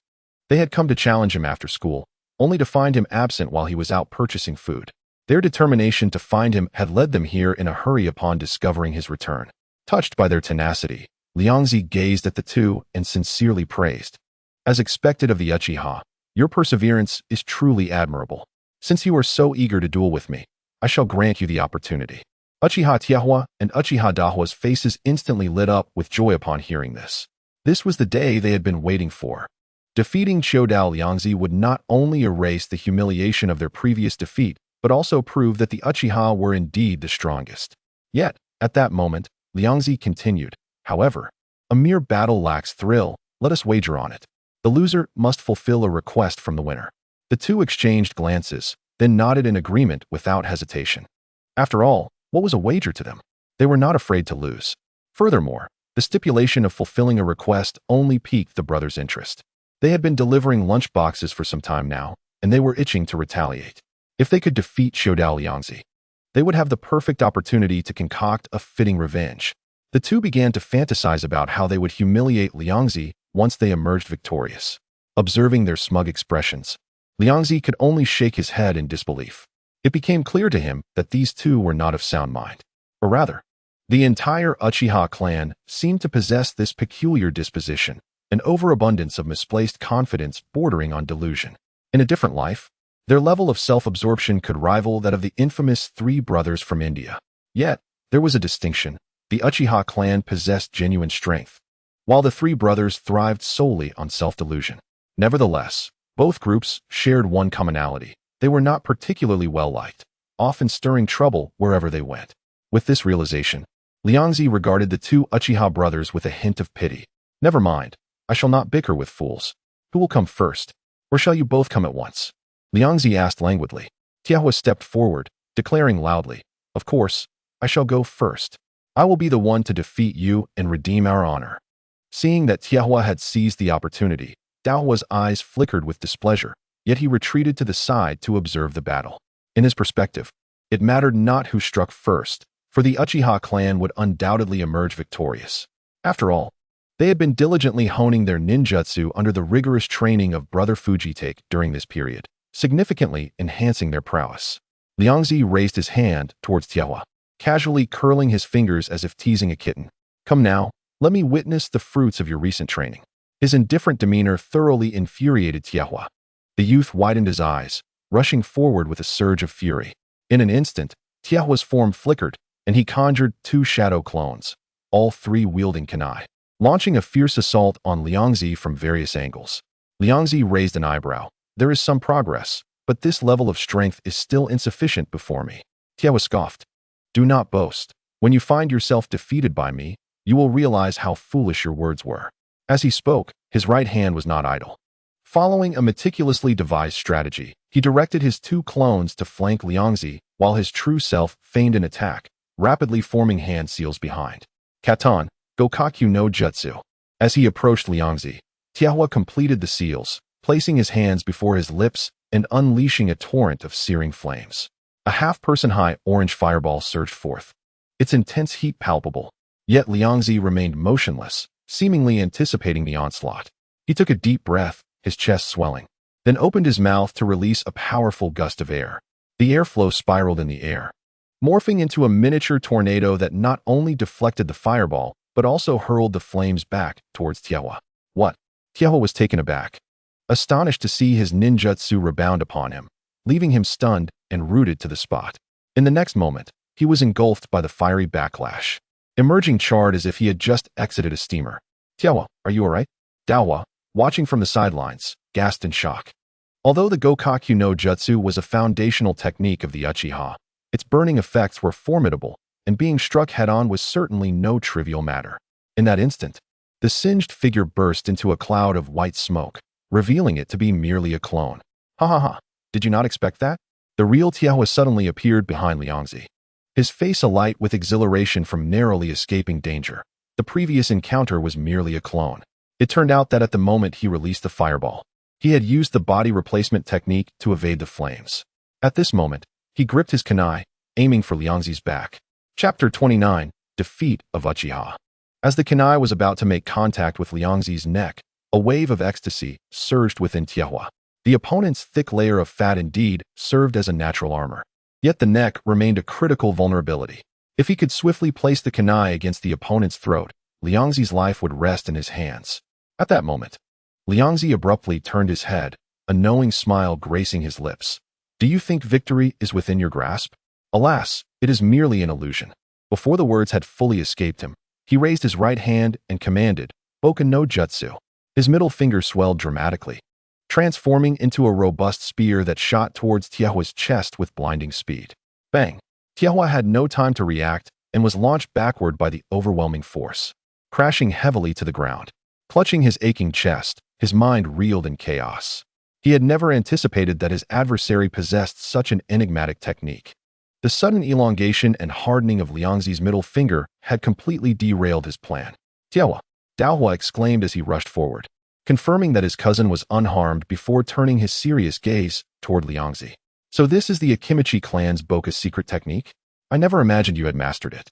they had come to challenge him after school, only to find him absent while he was out purchasing food. Their determination to find him had led them here in a hurry upon discovering his return. Touched by their tenacity, Liangzi gazed at the two and sincerely praised. As expected of the Uchiha, your perseverance is truly admirable. Since you are so eager to duel with me, I shall grant you the opportunity. Uchiha Tiehua and Uchiha Dahua's faces instantly lit up with joy upon hearing this. This was the day they had been waiting for. Defeating Shodao Liangzi would not only erase the humiliation of their previous defeat, but also prove that the Uchiha were indeed the strongest. Yet, at that moment, Liangzi continued, however, a mere battle lacks thrill, let us wager on it. The loser must fulfill a request from the winner. The two exchanged glances, then nodded in agreement without hesitation. After all, what was a wager to them? They were not afraid to lose. Furthermore, the stipulation of fulfilling a request only piqued the brothers' interest. They had been delivering lunch boxes for some time now, and they were itching to retaliate. If they could defeat Shodao Liangzi, they would have the perfect opportunity to concoct a fitting revenge. The two began to fantasize about how they would humiliate Liangzi once they emerged victorious. Observing their smug expressions, Liangzi could only shake his head in disbelief. It became clear to him that these two were not of sound mind. Or rather, the entire Uchiha clan seemed to possess this peculiar disposition, an overabundance of misplaced confidence bordering on delusion. In a different life, their level of self-absorption could rival that of the infamous 3 brothers from India. Yet, there was a distinction. The Uchiha clan possessed genuine strength, while the 3 brothers thrived solely on self-delusion. Nevertheless, both groups shared one commonality. They were not particularly well-liked, often stirring trouble wherever they went. With this realization, Liangzi regarded the 2 Uchiha brothers with a hint of pity. Never mind, I shall not bicker with fools. Who will come first? Or shall you both come at once? Liangzi asked languidly. Tiehua stepped forward, declaring loudly, of course, I shall go first. I will be the one to defeat you and redeem our honor. Seeing that Tiehua had seized the opportunity, Dahua's eyes flickered with displeasure, yet he retreated to the side to observe the battle. In his perspective, it mattered not who struck first, for the Uchiha clan would undoubtedly emerge victorious. After all, they had been diligently honing their ninjutsu under the rigorous training of Brother Fujitake during this period, significantly enhancing their prowess. Liangzi raised his hand towards Tiehua, casually curling his fingers as if teasing a kitten. Come now, let me witness the fruits of your recent training. His indifferent demeanor thoroughly infuriated Tiehua. The youth widened his eyes, rushing forward with a surge of fury. In an instant, Tiehua's form flickered, and he conjured 2 shadow clones, all 3 wielding kunai, launching a fierce assault on Liangzi from various angles. Liangzi raised an eyebrow. There is some progress, but this level of strength is still insufficient before me. Tiawa scoffed. Do not boast. When you find yourself defeated by me, you will realize how foolish your words were. As he spoke, his right hand was not idle. Following a meticulously devised strategy, he directed his two clones to flank Liangzi, while his true self feigned an attack, rapidly forming hand seals behind. Katan, Gokakyu no Jutsu. As he approached Liangzi, Tiawa completed the seals, placing his hands before his lips and unleashing a torrent of searing flames. A half-person-high orange fireball surged forth, its intense heat palpable, yet Liangzi remained motionless, seemingly anticipating the onslaught. He took a deep breath, his chest swelling, then opened his mouth to release a powerful gust of air. The airflow spiraled in the air, morphing into a miniature tornado that not only deflected the fireball, but also hurled the flames back towards Tiawa. What? Tiawa was taken aback, astonished to see his ninjutsu rebound upon him, leaving him stunned and rooted to the spot. In the next moment, he was engulfed by the fiery backlash, emerging charred as if he had just exited a steamer. Tiawa, are you alright? Dawa, watching from the sidelines, gasped in shock. Although the Gokakyu no Jutsu was a foundational technique of the Uchiha, its burning effects were formidable, and being struck head-on was certainly no trivial matter. In that instant, the singed figure burst into a cloud of white smoke, revealing it to be merely a clone. Ha ha ha, did you not expect that? The real Tiawa suddenly appeared behind Liangzi, his face alight with exhilaration from narrowly escaping danger. The previous encounter was merely a clone. It turned out that at the moment he released the fireball, he had used the body replacement technique to evade the flames. At this moment, he gripped his kunai, aiming for Liangzi's back. Chapter 29, Defeat of Uchiha. As the kunai was about to make contact with Liangzi's neck, a wave of ecstasy surged within Tiawa. The opponent's thick layer of fat indeed served as a natural armor. Yet the neck remained a critical vulnerability. If he could swiftly place the kunai against the opponent's throat, Liangzi's life would rest in his hands. At that moment, Liangzi abruptly turned his head, a knowing smile gracing his lips. Do you think victory is within your grasp? Alas, it is merely an illusion. Before the words had fully escaped him, he raised his right hand and commanded, Boken no Jutsu. His middle finger swelled dramatically, transforming into a robust spear that shot towards Tiawa's chest with blinding speed. Bang! Tiawa had no time to react and was launched backward by the overwhelming force, crashing heavily to the ground. Clutching his aching chest, his mind reeled in chaos. He had never anticipated that his adversary possessed such an enigmatic technique. The sudden elongation and hardening of Liangzi's middle finger had completely derailed his plan. Tiawa, Daohua exclaimed as he rushed forward, confirming that his cousin was unharmed before turning his serious gaze toward Liangzi. So this is the Akimichi clan's Boka's secret technique? I never imagined you had mastered it.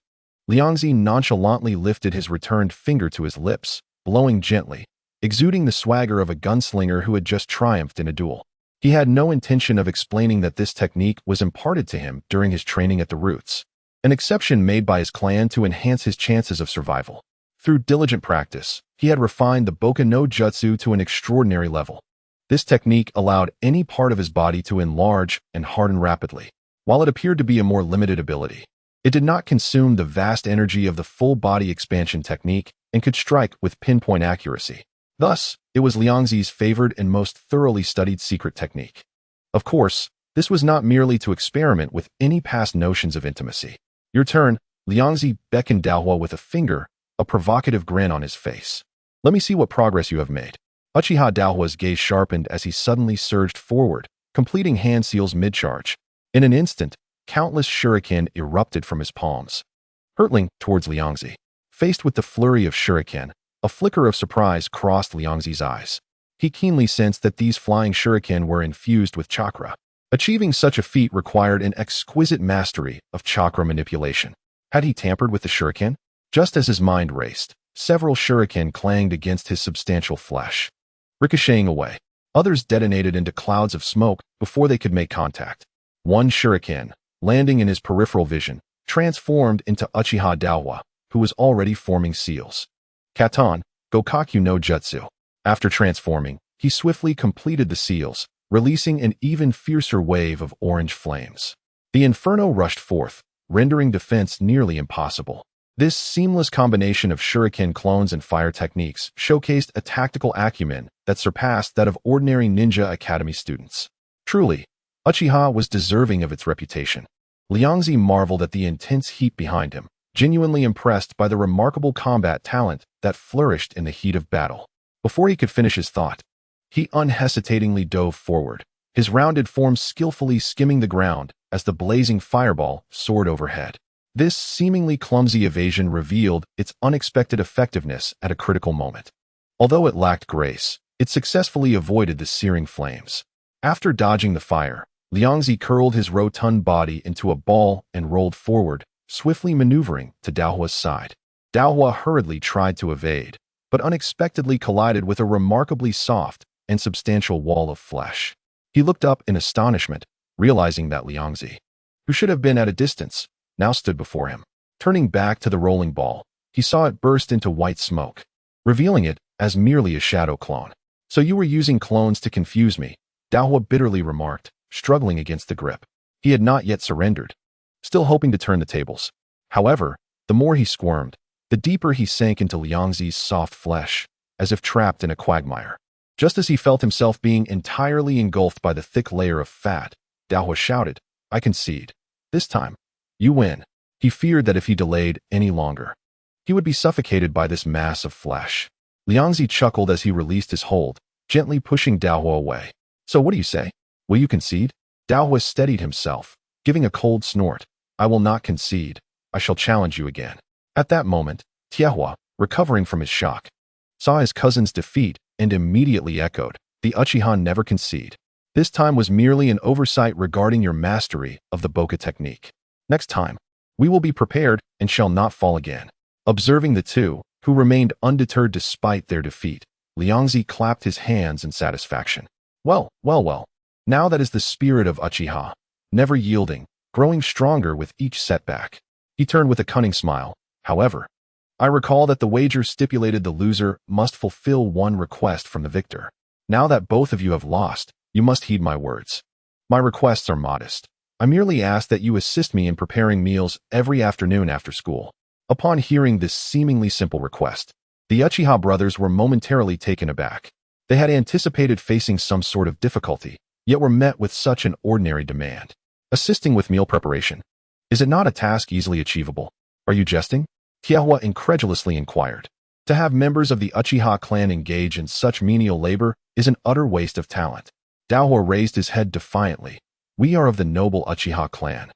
Liangzi nonchalantly lifted his returned finger to his lips, blowing gently, exuding the swagger of a gunslinger who had just triumphed in a duel. He had no intention of explaining that this technique was imparted to him during his training at the Roots, an exception made by his clan to enhance his chances of survival. Through diligent practice, he had refined the Boken no Jutsu to an extraordinary level. This technique allowed any part of his body to enlarge and harden rapidly. While it appeared to be a more limited ability, it did not consume the vast energy of the full body expansion technique and could strike with pinpoint accuracy. Thus, it was Liangzi's favored and most thoroughly studied secret technique. Of course, this was not merely to experiment with any past notions of intimacy. Your turn, Liangzi beckoned Daohua with a finger, a provocative grin on his face. Let me see what progress you have made. Uchiha Daohua's gaze sharpened as he suddenly surged forward, completing hand seals mid-charge. In an instant, countless shuriken erupted from his palms, hurtling towards Liangzi. Faced with the flurry of shuriken, a flicker of surprise crossed Liangzi's eyes. He keenly sensed that these flying shuriken were infused with chakra. Achieving such a feat required an exquisite mastery of chakra manipulation. Had he tampered with the shuriken? Just as his mind raced, several shuriken clanged against his substantial flesh, ricocheting away. Others detonated into clouds of smoke before they could make contact. One shuriken, landing in his peripheral vision, transformed into Uchiha Daohua, who was already forming seals. Katan, Gokakyu no Jutsu. After transforming, he swiftly completed the seals, releasing an even fiercer wave of orange flames. The inferno rushed forth, rendering defense nearly impossible. This seamless combination of shuriken clones and fire techniques showcased a tactical acumen that surpassed that of ordinary ninja academy students. Truly, Uchiha was deserving of its reputation. Liangzi marveled at the intense heat behind him, genuinely impressed by the remarkable combat talent that flourished in the heat of battle. Before he could finish his thought, he unhesitatingly dove forward, his rounded form skillfully skimming the ground as the blazing fireball soared overhead. This seemingly clumsy evasion revealed its unexpected effectiveness at a critical moment. Although it lacked grace, it successfully avoided the searing flames. After dodging the fire, Liangzi curled his rotund body into a ball and rolled forward, swiftly maneuvering to Daohua's side. Daohua hurriedly tried to evade, but unexpectedly collided with a remarkably soft and substantial wall of flesh. He looked up in astonishment, realizing that Liangzi, who should have been at a distance, now stood before him. Turning back to the rolling ball, he saw it burst into white smoke, revealing it as merely a shadow clone. "So you were using clones to confuse me," Daohua bitterly remarked, struggling against the grip. He had not yet surrendered, still hoping to turn the tables. However, the more he squirmed, the deeper he sank into Liangzi's soft flesh, as if trapped in a quagmire. Just as he felt himself being entirely engulfed by the thick layer of fat, Daohua shouted, "I concede. This time, you win." He feared that if he delayed any longer, he would be suffocated by this mass of flesh. Liangzi chuckled as he released his hold, gently pushing Daohua away. "So what do you say? Will you concede?" Daohua steadied himself, giving a cold snort. "I will not concede. I shall challenge you again." At that moment, Tiehua, recovering from his shock, saw his cousin's defeat and immediately echoed, "The Uchiha never concede. This time was merely an oversight regarding your mastery of the Boka technique. Next time, we will be prepared and shall not fall again." Observing the two, who remained undeterred despite their defeat, Liangzi clapped his hands in satisfaction. Well. Now that is the spirit of Uchiha, never yielding, growing stronger with each setback. He turned with a cunning smile. "However, I recall that the wager stipulated the loser must fulfill one request from the victor. Now that both of you have lost, you must heed my words. My requests are modest. I merely ask that you assist me in preparing meals every afternoon after school." Upon hearing this seemingly simple request, the Uchiha brothers were momentarily taken aback. They had anticipated facing some sort of difficulty, yet were met with such an ordinary demand. Assisting with meal preparation. Is it not a task easily achievable? Are you jesting? Tiehua incredulously inquired. To have members of the Uchiha clan engage in such menial labor is an utter waste of talent. Daohua raised his head defiantly. "We are of the noble Uchiha clan.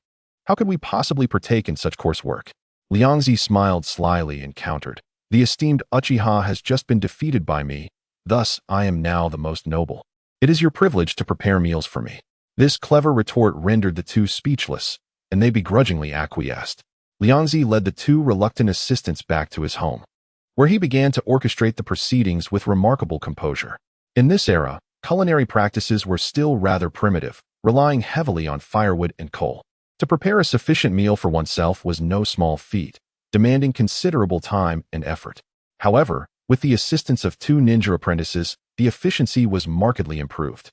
How could we possibly partake in such coarse work?" Liangzi smiled slyly and countered, "The esteemed Uchiha has just been defeated by me, thus I am now the most noble. It is your privilege to prepare meals for me." This clever retort rendered the two speechless, and they begrudgingly acquiesced. Liangzi led the two reluctant assistants back to his home, where he began to orchestrate the proceedings with remarkable composure. In this era, culinary practices were still rather primitive, relying heavily on firewood and coal. To prepare a sufficient meal for oneself was no small feat, demanding considerable time and effort. However, with the assistance of two ninja apprentices, the efficiency was markedly improved.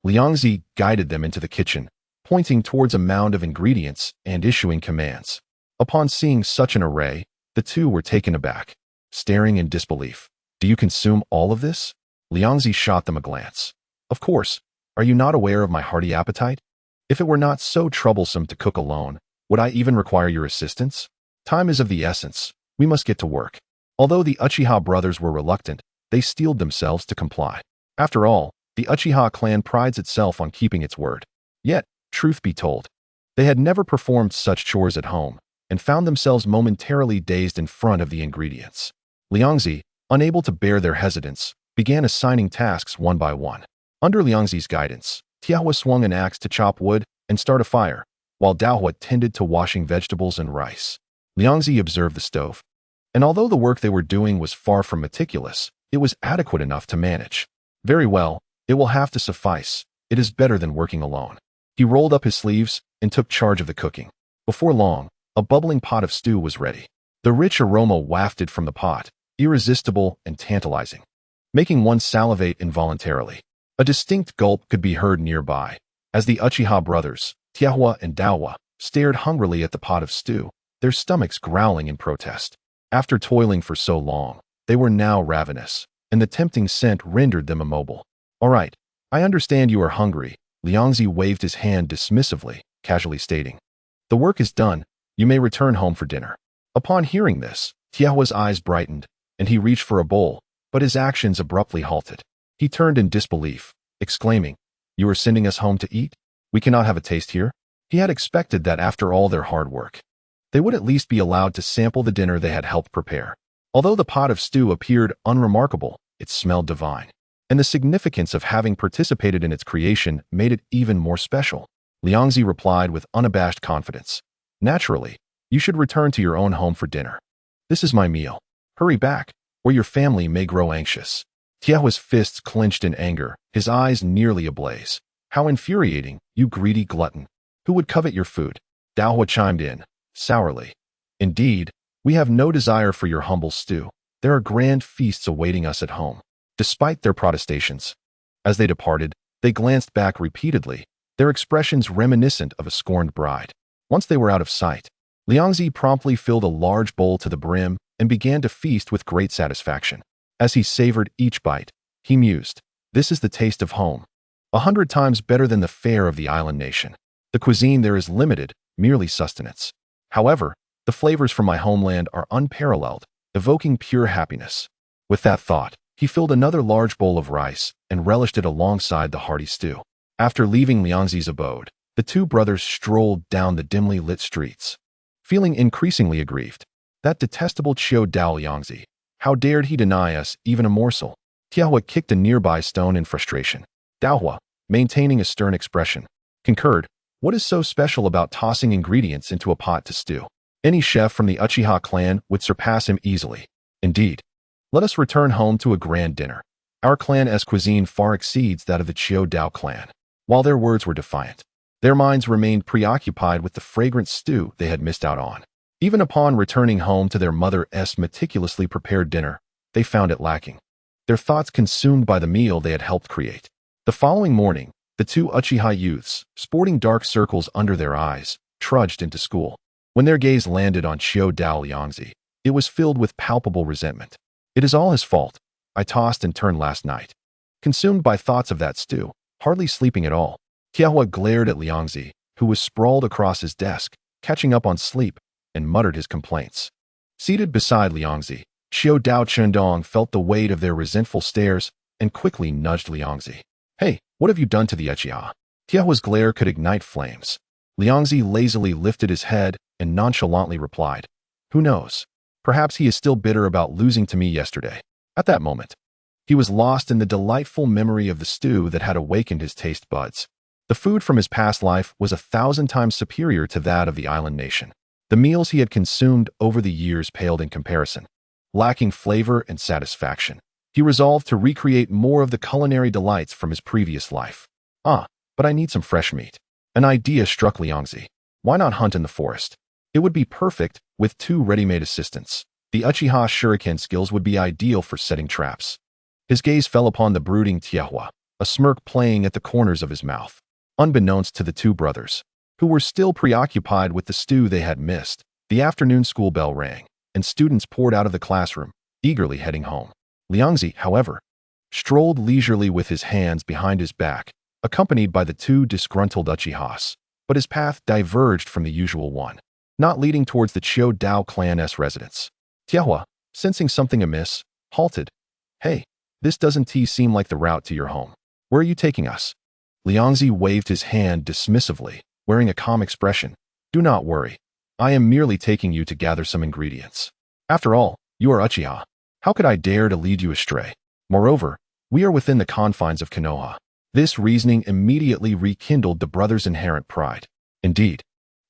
Liangzi guided them into the kitchen, pointing towards a mound of ingredients and issuing commands. Upon seeing such an array, the two were taken aback, staring in disbelief. "Do you consume all of this?" Liangzi shot them a glance. "Of course. Are you not aware of my hearty appetite? If it were not so troublesome to cook alone, would I even require your assistance? Time is of the essence. We must get to work." Although the Uchiha brothers were reluctant, they steeled themselves to comply. After all, the Uchiha clan prides itself on keeping its word. Yet, truth be told, they had never performed such chores at home, and found themselves momentarily dazed in front of the ingredients. Liangzi, unable to bear their hesitance, began assigning tasks one by one. Under Liangzi's guidance, Tiehua swung an axe to chop wood and start a fire, while Daohua tended to washing vegetables and rice. Liangzi observed the stove, and although the work they were doing was far from meticulous, it was adequate enough to manage. "Very well, it will have to suffice. It is better than working alone." He rolled up his sleeves and took charge of the cooking. Before long, a bubbling pot of stew was ready. The rich aroma wafted from the pot, irresistible and tantalizing, making one salivate involuntarily. A distinct gulp could be heard nearby, as the Uchiha brothers, Tiehua and Daohua, stared hungrily at the pot of stew, their stomachs growling in protest. After toiling for so long, they were now ravenous, and the tempting scent rendered them immobile. "All right, I understand you are hungry." Liangzi waved his hand dismissively, casually stating, The work is done. You may return home for dinner. Upon hearing this, Tiahua's eyes brightened, and he reached for a bowl, but his actions abruptly halted. He turned in disbelief, exclaiming, "You are sending us home to eat? We cannot have a taste here?" He had expected that after all their hard work, they would at least be allowed to sample the dinner they had helped prepare. Although the pot of stew appeared unremarkable, it smelled divine, and the significance of having participated in its creation made it even more special. Liangzi replied with unabashed confidence, "Naturally, you should return to your own home for dinner. This is my meal. Hurry back, or your family may grow anxious." Tiahua's fists clenched in anger, his eyes nearly ablaze. "How infuriating, you greedy glutton. Who would covet your food?" Daohua chimed in, sourly. "Indeed, we have no desire for your humble stew. There are grand feasts awaiting us at home." Despite their protestations, as they departed, they glanced back repeatedly, their expressions reminiscent of a scorned bride. Once they were out of sight, Liangzi promptly filled a large bowl to the brim and began to feast with great satisfaction. As he savored each bite, he mused, "This is the taste of home. 100 times better than the fare of the island nation. The cuisine there is limited, merely sustenance. However, the flavors from my homeland are unparalleled, evoking pure happiness." With that thought, he filled another large bowl of rice and relished it alongside the hearty stew. After leaving Liangzi's abode, the two brothers strolled down the dimly lit streets, feeling increasingly aggrieved. That detestable Chiu Dao Liangzi. How dared he deny us even a morsel? Tiahua kicked a nearby stone in frustration. Daohua, maintaining a stern expression, concurred, "What is so special about tossing ingredients into a pot to stew? Any chef from the Uchiha clan would surpass him easily. Indeed, let us return home to a grand dinner. Our clan's cuisine far exceeds that of the Chiu Dao clan." While their words were defiant, their minds remained preoccupied with the fragrant stew they had missed out on. Even upon returning home to their mother's meticulously prepared dinner, they found it lacking, their thoughts consumed by the meal they had helped create. The following morning, the two Uchiha youths, sporting dark circles under their eyes, trudged into school. When their gaze landed on Chiu Dao Liangzi, it was filled with palpable resentment. "It is all his fault. I tossed and turned last night." Consumed by thoughts of that stew, hardly sleeping at all, Tiahua glared at Liangzi, who was sprawled across his desk, catching up on sleep, and muttered his complaints. Seated beside Liangzi, Chiu Dao Chendong felt the weight of their resentful stares and quickly nudged Liangzi. "Hey, what have you done to the Uchiha?" Tiahua's glare could ignite flames. Liangzi lazily lifted his head and nonchalantly replied, "Who knows? Perhaps he is still bitter about losing to me yesterday." At that moment, he was lost in the delightful memory of the stew that had awakened his taste buds. The food from his past life was 1,000 times superior to that of the island nation. The meals he had consumed over the years paled in comparison. Lacking flavor and satisfaction, he resolved to recreate more of the culinary delights from his previous life. But I need some fresh meat." An idea struck Liangzi. Why not hunt in the forest? It would be perfect with two ready-made assistants. The Uchiha shuriken skills would be ideal for setting traps. His gaze fell upon the brooding Tiahua, a smirk playing at the corners of his mouth. Unbeknownst to the two brothers, who were still preoccupied with the stew they had missed, the afternoon school bell rang, and students poured out of the classroom, eagerly heading home. Liangzi, however, strolled leisurely with his hands behind his back, accompanied by the two disgruntled Uchihas, but his path diverged from the usual one, not leading towards the Chiu Dao clan's residence. Tiahua, sensing something amiss, halted. "Hey, this doesn't seem like the route to your home. Where are you taking us?" Liangzi waved his hand dismissively, wearing a calm expression. "Do not worry. I am merely taking you to gather some ingredients. After all, you are Uchiha. How could I dare to lead you astray? Moreover, we are within the confines of Konoha." This reasoning immediately rekindled the brothers' inherent pride. Indeed,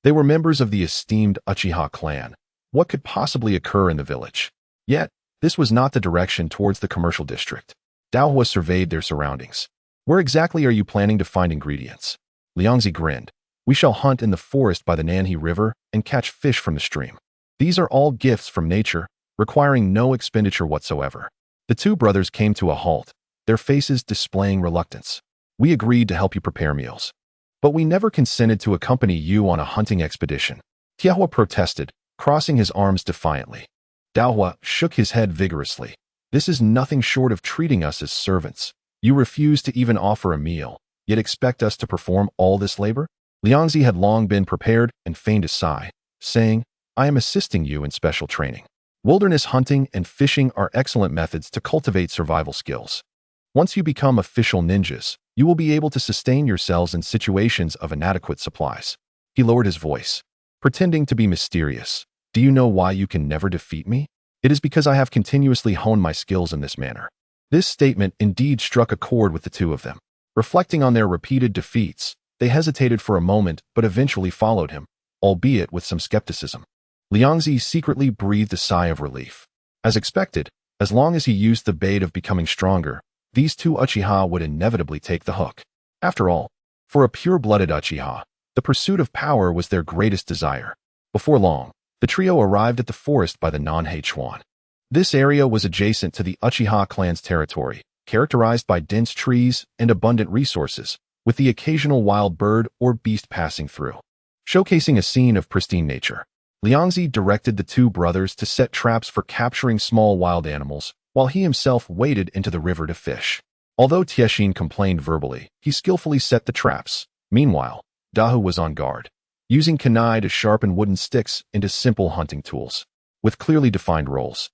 they were members of the esteemed Uchiha clan. What could possibly occur in the village? Yet, this was not the direction towards the commercial district. Daohua surveyed their surroundings. "Where exactly are you planning to find ingredients?" Liangzi grinned. "We shall hunt in the forest by the Nanhe River and catch fish from the stream. These are all gifts from nature, requiring no expenditure whatsoever." The two brothers came to a halt, their faces displaying reluctance. "We agreed to help you prepare meals, but we never consented to accompany you on a hunting expedition." Tiahua protested, crossing his arms defiantly. Daohua shook his head vigorously. "This is nothing short of treating us as servants. You refuse to even offer a meal, yet expect us to perform all this labor?" Liangzi had long been prepared and feigned a sigh, saying, I am assisting you in special training. Wilderness hunting and fishing are excellent methods to cultivate survival skills. Once you become official ninjas, you will be able to sustain yourselves in situations of inadequate supplies. He lowered his voice, pretending to be mysterious. Do you know why you can never defeat me? It is because I have continuously honed my skills in this manner. This statement indeed struck a chord with the two of them. Reflecting on their repeated defeats, they hesitated for a moment but eventually followed him, albeit with some skepticism. Liangzi secretly breathed a sigh of relief. As expected, as long as he used the bait of becoming stronger, these two Uchiha would inevitably take the hook. After all, for a pure-blooded Uchiha, the pursuit of power was their greatest desire. Before long, the trio arrived at the forest by the Nanhei Chuan. This area was adjacent to the Uchiha clan's territory, characterized by dense trees and abundant resources, with the occasional wild bird or beast passing through. Showcasing a scene of pristine nature, Liangzi directed the two brothers to set traps for capturing small wild animals, while he himself waded into the river to fish. Although Tiexin complained verbally, he skillfully set the traps. Meanwhile, Dahu was on guard, using kunai to sharpen wooden sticks into simple hunting tools, with clearly defined roles.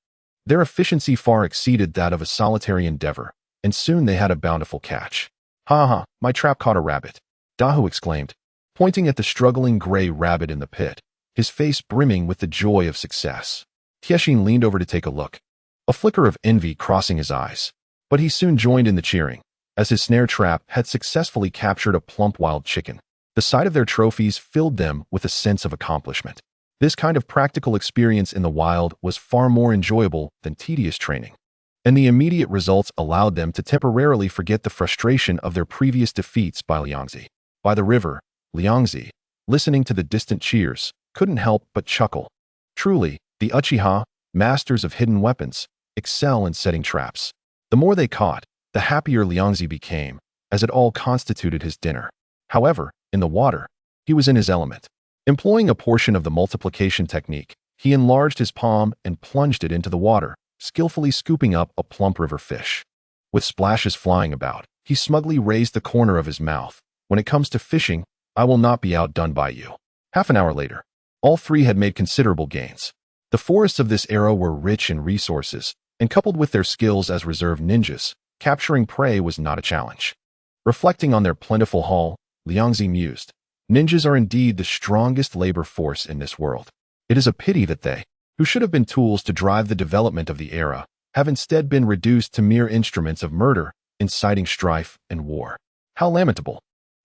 Their efficiency far exceeded that of a solitary endeavor, and soon they had a bountiful catch. Ha ha, my trap caught a rabbit, Dahu exclaimed, pointing at the struggling gray rabbit in the pit, his face brimming with the joy of success. Tiexin leaned over to take a look, a flicker of envy crossing his eyes, but he soon joined in the cheering, as his snare trap had successfully captured a plump wild chicken. The sight of their trophies filled them with a sense of accomplishment. This kind of practical experience in the wild was far more enjoyable than tedious training, and the immediate results allowed them to temporarily forget the frustration of their previous defeats by Liangzi. By the river, Liangzi, listening to the distant cheers, couldn't help but chuckle. Truly, the Uchiha, masters of hidden weapons, excel in setting traps. The more they caught, the happier Liangzi became, as it all constituted his dinner. However, in the water, he was in his element. Employing a portion of the multiplication technique, he enlarged his palm and plunged it into the water, skillfully scooping up a plump river fish. With splashes flying about, he smugly raised the corner of his mouth. When it comes to fishing, I will not be outdone by you. Half an hour later, all three had made considerable gains. The forests of this era were rich in resources, and coupled with their skills as reserve ninjas, capturing prey was not a challenge. Reflecting on their plentiful haul, Liangzi mused, ninjas are indeed the strongest labor force in this world. It is a pity that they, who should have been tools to drive the development of the era, have instead been reduced to mere instruments of murder, inciting strife and war. How lamentable!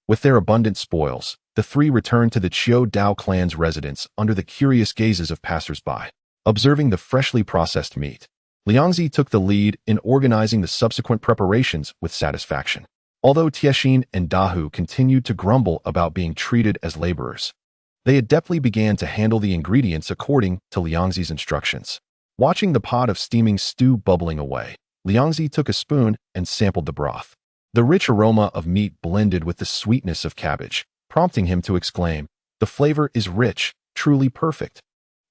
With their abundant spoils, the three returned to the Chiu Dao clan's residence under the curious gazes of passers-by. Observing the freshly processed meat, Liangzi took the lead in organizing the subsequent preparations with satisfaction. Although Tiexin and Dahu continued to grumble about being treated as laborers, they adeptly began to handle the ingredients according to Liangzi's instructions. Watching the pot of steaming stew bubbling away, Liangzi took a spoon and sampled the broth. The rich aroma of meat blended with the sweetness of cabbage, prompting him to exclaim, "The flavor is rich, truly perfect."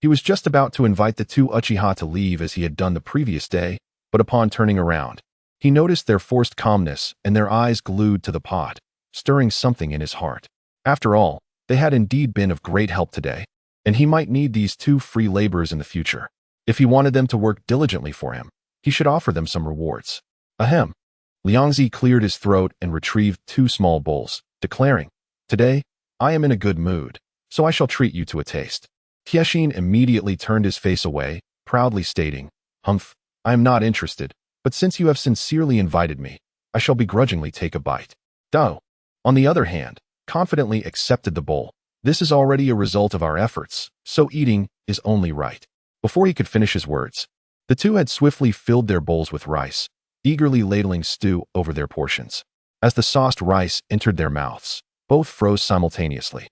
He was just about to invite the two Uchiha to leave as he had done the previous day, but upon turning around, he noticed their forced calmness and their eyes glued to the pot, stirring something in his heart. After all, they had indeed been of great help today, and he might need these two free laborers in the future. If he wanted them to work diligently for him, he should offer them some rewards. Ahem. Liangzi cleared his throat and retrieved two small bowls, declaring, "Today, I am in a good mood, so I shall treat you to a taste." Tiexin immediately turned his face away, proudly stating, "Humph, I am not interested, but since you have sincerely invited me, I shall begrudgingly take a bite." Dao, on the other hand, confidently accepted the bowl. "This is already a result of our efforts, so eating is only right." Before he could finish his words, the two had swiftly filled their bowls with rice, eagerly ladling stew over their portions. As the sauced rice entered their mouths, both froze simultaneously.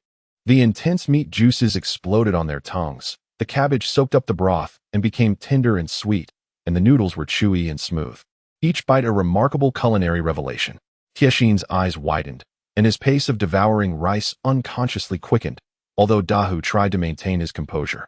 The intense meat juices exploded on their tongues, the cabbage soaked up the broth and became tender and sweet, and the noodles were chewy and smooth. Each bite a remarkable culinary revelation. Tiexin's eyes widened, and his pace of devouring rice unconsciously quickened, although Dahu tried to maintain his composure.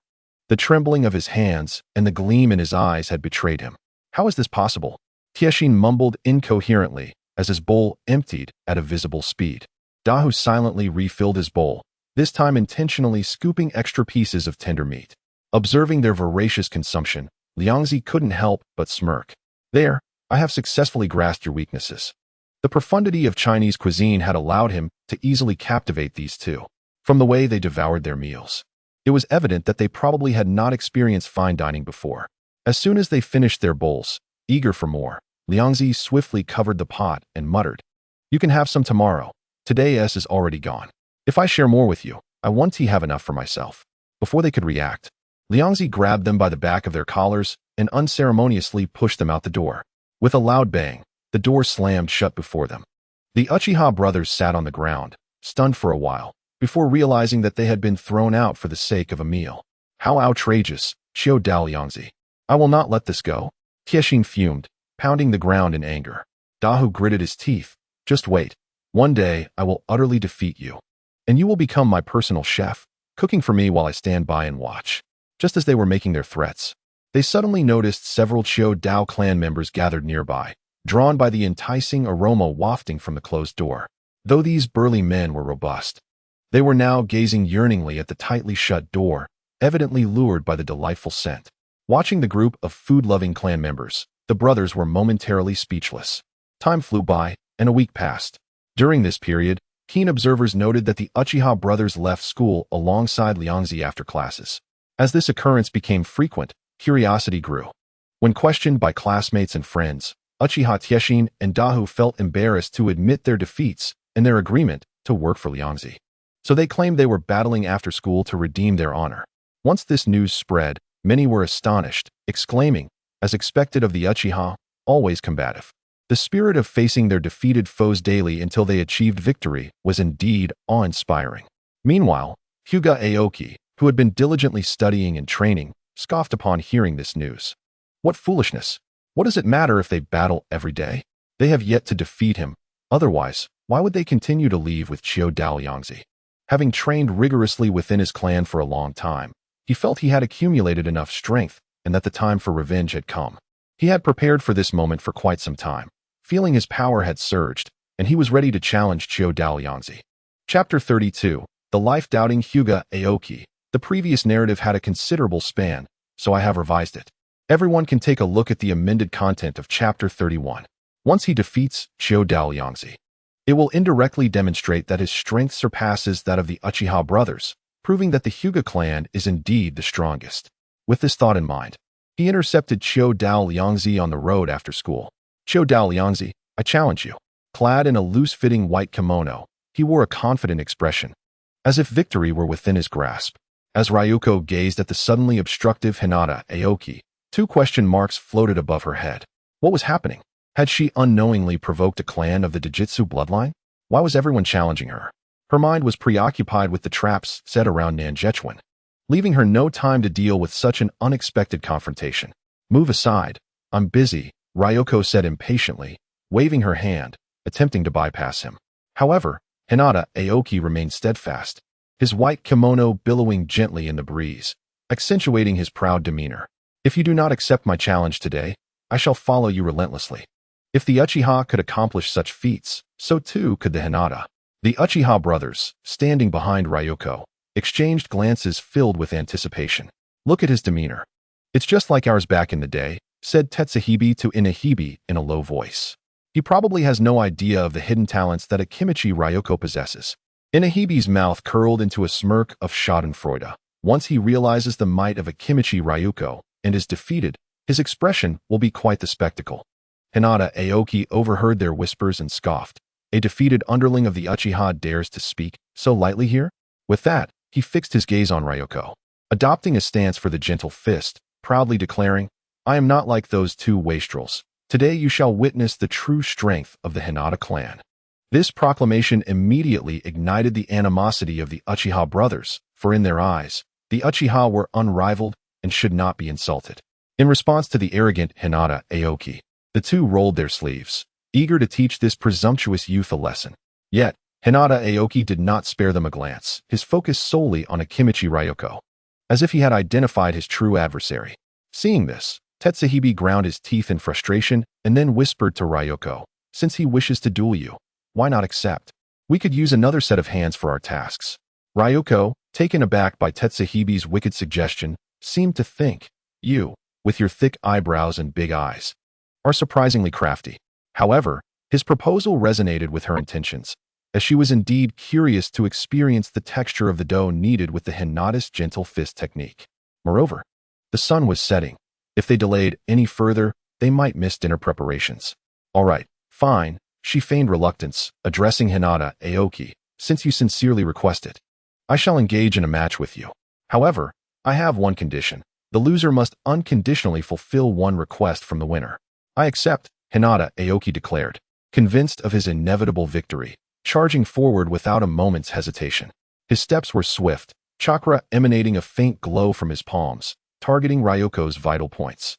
The trembling of his hands and the gleam in his eyes had betrayed him. How is this possible? Tiexin mumbled incoherently as his bowl emptied at a visible speed. Dahu silently refilled his bowl, this time intentionally scooping extra pieces of tender meat. Observing their voracious consumption, Liangzi couldn't help but smirk. There, I have successfully grasped your weaknesses. The profundity of Chinese cuisine had allowed him to easily captivate these two. From the way they devoured their meals, it was evident that they probably had not experienced fine dining before. As soon as they finished their bowls, eager for more, Liangzi swiftly covered the pot and muttered, "You can have some tomorrow. Today's is already gone. If I share more with you, I won't have enough for myself." Before they could react, Liangzi grabbed them by the back of their collars and unceremoniously pushed them out the door. With a loud bang, the door slammed shut before them. The Uchiha brothers sat on the ground, stunned for a while, before realizing that they had been thrown out for the sake of a meal. How outrageous, Xiao Dao Liangzi. I will not let this go. Tiexin fumed, pounding the ground in anger. Dahu gritted his teeth. Just wait. One day, I will utterly defeat you. And you will become my personal chef, cooking for me while I stand by and watch. Just as they were making their threats, they suddenly noticed several Xiao Dao clan members gathered nearby, drawn by the enticing aroma wafting from the closed door. Though these burly men were robust, they were now gazing yearningly at the tightly shut door, evidently lured by the delightful scent. Watching the group of food-loving clan members, the brothers were momentarily speechless. Time flew by, and a week passed. During this period, keen observers noted that the Uchiha brothers left school alongside Liangzi after classes. As this occurrence became frequent, curiosity grew. When questioned by classmates and friends, Uchiha Tiexin and Dahu felt embarrassed to admit their defeats and their agreement to work for Liangzi. So they claimed they were battling after school to redeem their honor. Once this news spread, many were astonished, exclaiming, as expected of the Uchiha, always combative. The spirit of facing their defeated foes daily until they achieved victory was indeed awe-inspiring. Meanwhile, Hyuga Aoki, who had been diligently studying and training, scoffed upon hearing this news. What foolishness! What does it matter if they battle every day? They have yet to defeat him. Otherwise, why would they continue to leave with Xiao Dao Liangzi? Having trained rigorously within his clan for a long time, he felt he had accumulated enough strength and that the time for revenge had come. He had prepared for this moment for quite some time, feeling his power had surged, and he was ready to challenge Xiao Dao Liangzi. Chapter 32, The Life-Doubting Hyuga Aoki. The previous narrative had a considerable span, so I have revised it. Everyone can take a look at the amended content of Chapter 31. Once he defeats Xiao Dao Liangzi, it will indirectly demonstrate that his strength surpasses that of the Uchiha brothers, proving that the Hyuga clan is indeed the strongest. With this thought in mind, he intercepted Xiao Dao Liangzi on the road after school. "Xiao Dao Liangzi, I challenge you." Clad in a loose-fitting white kimono, he wore a confident expression, as if victory were within his grasp. As Ryuko gazed at the suddenly obstructive Hinata Aoki, two question marks floated above her head. What was happening? Had she unknowingly provoked a clan of the Dojutsu bloodline? Why was everyone challenging her? Her mind was preoccupied with the traps set around Nanjechuan, leaving her no time to deal with such an unexpected confrontation. "Move aside. I'm busy," Ryuko said impatiently, waving her hand, attempting to bypass him. However, Hinata Aoki remained steadfast, his white kimono billowing gently in the breeze, accentuating his proud demeanor. "If you do not accept my challenge today, I shall follow you relentlessly." If the Uchiha could accomplish such feats, so too could the Hinata. The Uchiha brothers, standing behind Ryuko, exchanged glances filled with anticipation. "Look at his demeanor. It's just like ours back in the day," said Tetsuhebe to Inahibe in a low voice. "He probably has no idea of the hidden talents that Akimichi Ryoko possesses." Inahibe's mouth curled into a smirk of schadenfreude. Once he realizes the might of Akimichi Ryoko and is defeated, his expression will be quite the spectacle. Hinata Aoki overheard their whispers and scoffed. A defeated underling of the Uchiha dares to speak so lightly here? With that, he fixed his gaze on Ryuko, adopting a stance for the gentle fist, proudly declaring, "I am not like those two wastrels. Today you shall witness the true strength of the Hinata clan." This proclamation immediately ignited the animosity of the Uchiha brothers, for in their eyes, the Uchiha were unrivaled and should not be insulted. In response to the arrogant Hinata Aoki, the two rolled their sleeves, eager to teach this presumptuous youth a lesson. Yet, Hinata Aoki did not spare them a glance, his focus solely on Akimichi Ryoko, as if he had identified his true adversary. Seeing this, Tetsuhebe ground his teeth in frustration and then whispered to Ryuko, "Since he wishes to duel you, why not accept? We could use another set of hands for our tasks. Ryoko, taken aback by Tetsuhibi's wicked suggestion, seemed to think, you, with your thick eyebrows and big eyes, are surprisingly crafty. However, his proposal resonated with her intentions, as she was indeed curious to experience the texture of the dough needed with the Hinata's gentle fist technique. Moreover, the sun was setting. If they delayed any further, they might miss dinner preparations. All right, fine, she feigned reluctance, addressing Hinata. Aoki, since you sincerely request it, I shall engage in a match with you. However, I have one condition. The loser must unconditionally fulfill one request from the winner. I accept, Hinata. Aoki declared, convinced of his inevitable victory, charging forward without a moment's hesitation. His steps were swift, chakra emanating a faint glow from his palms, targeting Ryoko's vital points.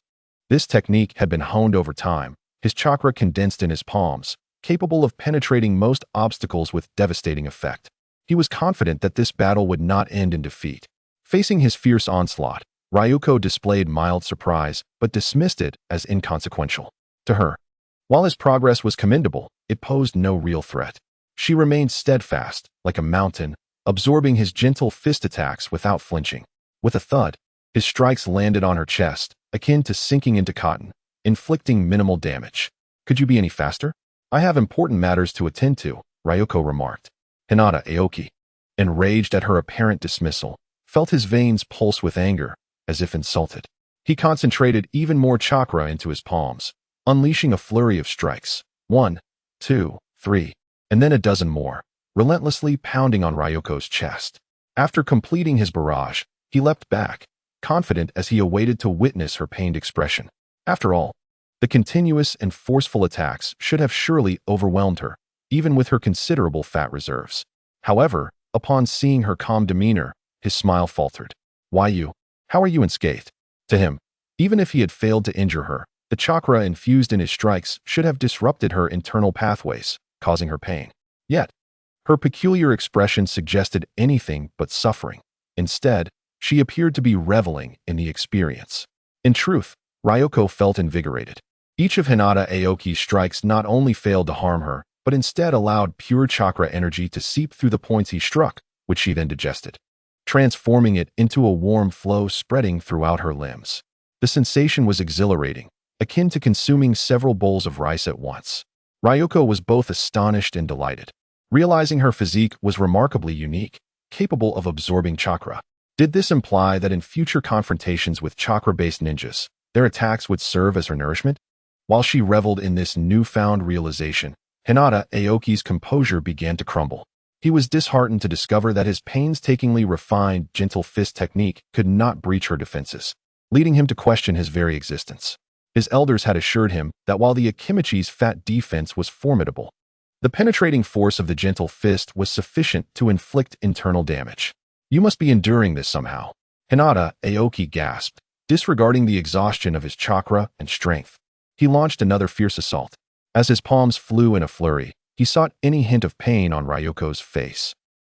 This technique had been honed over time, his chakra condensed in his palms, capable of penetrating most obstacles with devastating effect. He was confident that this battle would not end in defeat. Facing his fierce onslaught, Ryoko displayed mild surprise, but dismissed it as inconsequential. To her, while his progress was commendable, it posed no real threat. She remained steadfast, like a mountain, absorbing his gentle fist attacks without flinching. With a thud, his strikes landed on her chest, akin to sinking into cotton, inflicting minimal damage. Could you be any faster? I have important matters to attend to, Ryoko remarked. Hinata. Aoki, enraged at her apparent dismissal, felt his veins pulse with anger, as if insulted. He concentrated even more chakra into his palms, unleashing a flurry of strikes. 1, 2, 3, and then a dozen more, relentlessly pounding on Ryoko's chest. After completing his barrage, he leapt back, confident as he awaited to witness her pained expression. After all, the continuous and forceful attacks should have surely overwhelmed her, even with her considerable fat reserves. However, upon seeing her calm demeanor, his smile faltered. Why you? How are you unscathed? To him, even if he had failed to injure her, the chakra infused in his strikes should have disrupted her internal pathways, causing her pain. Yet, her peculiar expression suggested anything but suffering. Instead, she appeared to be reveling in the experience. In truth, Ryoko felt invigorated. Each of Hinata Aoki's strikes not only failed to harm her, but instead allowed pure chakra energy to seep through the points he struck, which she then digested, transforming it into a warm flow spreading throughout her limbs. The sensation was exhilarating, akin to consuming several bowls of rice at once. Ryoko was both astonished and delighted, realizing her physique was remarkably unique, capable of absorbing chakra. Did this imply that in future confrontations with chakra-based ninjas, their attacks would serve as her nourishment? While she reveled in this newfound realization, Hinata Aoki's composure began to crumble. He was disheartened to discover that his painstakingly refined, gentle fist technique could not breach her defenses, leading him to question his very existence. His elders had assured him that while the Akimichi's fat defense was formidable, the penetrating force of the gentle fist was sufficient to inflict internal damage. You must be enduring this somehow. Hinata Aoki gasped, disregarding the exhaustion of his chakra and strength. He launched another fierce assault. As his palms flew in a flurry, he sought any hint of pain on Ryoko's face,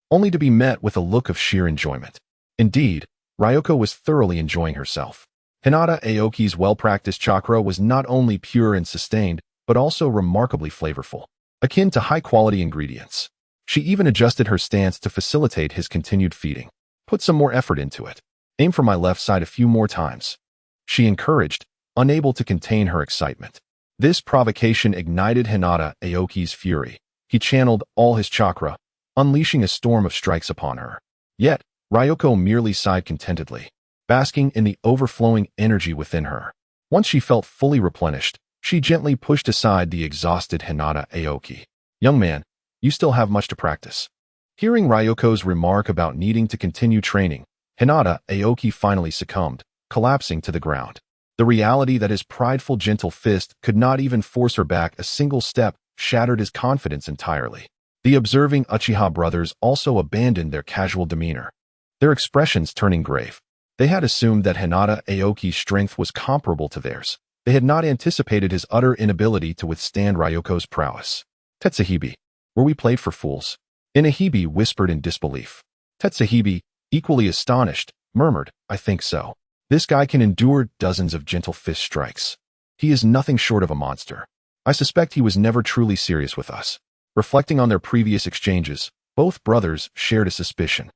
only to be met with a look of sheer enjoyment. Indeed, Ryoko was thoroughly enjoying herself. Hinata Aoki's well-practiced chakra was not only pure and sustained, but also remarkably flavorful, akin to high-quality ingredients. She even adjusted her stance to facilitate his continued feeding. Put some more effort into it. Aim for my left side a few more times, she encouraged, unable to contain her excitement. This provocation ignited Hinata Aoki's fury. He channeled all his chakra, unleashing a storm of strikes upon her. Yet, Ryoko merely sighed contentedly, basking in the overflowing energy within her. Once she felt fully replenished, she gently pushed aside the exhausted Hinata Aoki. Young man, you still have much to practice. Hearing Ryoko's remark about needing to continue training, Hinata Aoki finally succumbed, collapsing to the ground. The reality that his prideful gentle fist could not even force her back a single step shattered his confidence entirely. The observing Uchiha brothers also abandoned their casual demeanor, their expressions turning grave. They had assumed that Hinata Aoki's strength was comparable to theirs. They had not anticipated his utter inability to withstand Ryoko's prowess. Tetsuhibi, were we played for fools? Inahibi whispered in disbelief. Tetsuhibi, equally astonished, murmured, I think so. This guy can endure dozens of gentle fist strikes. He is nothing short of a monster. I suspect he was never truly serious with us. Reflecting on their previous exchanges, both brothers shared a suspicion.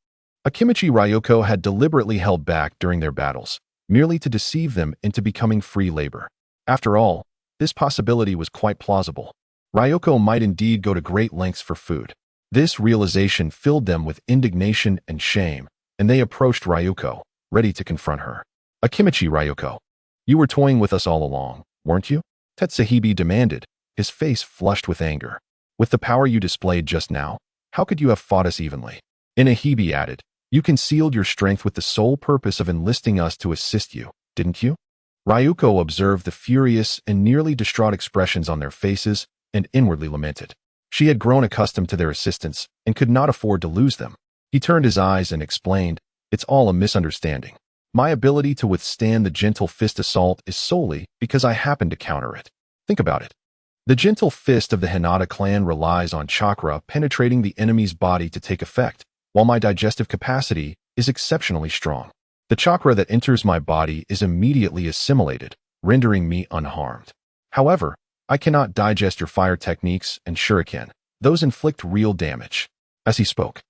Akimichi Ryoko had deliberately held back during their battles, merely to deceive them into becoming free labor. After all, this possibility was quite plausible. Ryoko might indeed go to great lengths for food. This realization filled them with indignation and shame, and they approached Ryoko, ready to confront her. Akimichi Ryoko, you were toying with us all along, weren't you? Tetsuhebe demanded, his face flushed with anger. With the power you displayed just now, how could you have fought us evenly? Inahebe added, you concealed your strength with the sole purpose of enlisting us to assist you, didn't you? Ryuko observed the furious and nearly distraught expressions on their faces and inwardly lamented. She had grown accustomed to their assistance and could not afford to lose them. He turned his eyes and explained, it's all a misunderstanding. My ability to withstand the gentle fist assault is solely because I happen to counter it. Think about it. The gentle fist of the Hinata clan relies on chakra penetrating the enemy's body to take effect, while my digestive capacity is exceptionally strong. The chakra that enters my body is immediately assimilated, rendering me unharmed. However, I cannot digest your fire techniques and shuriken. Those inflict real damage. As he spoke,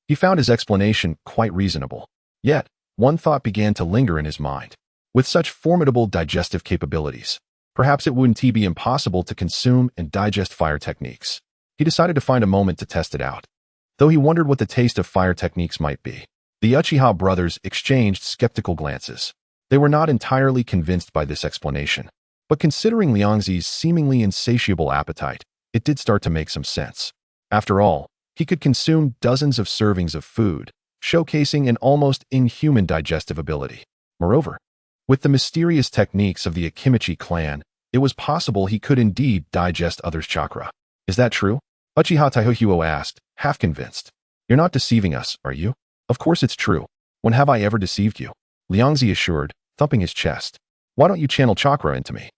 he found his explanation quite reasonable. Yet, one thought began to linger in his mind. With such formidable digestive capabilities, perhaps it wouldn't be impossible to consume and digest fire techniques. He decided to find a moment to test it out. Though he wondered what the taste of fire techniques might be, the Uchiha brothers exchanged skeptical glances. They were not entirely convinced by this explanation, but considering Liangzi's seemingly insatiable appetite, it did start to make some sense. After all, he could consume dozens of servings of food, showcasing an almost inhuman digestive ability. Moreover, with the mysterious techniques of the Akimichi clan, it was possible he could indeed digest others' chakra. Is that true? Uchiha Taihohyuo asked, half convinced. You're not deceiving us, are you? Of course it's true. When have I ever deceived you? Liangzi assured, thumping his chest. Why don't you channel chakra into me?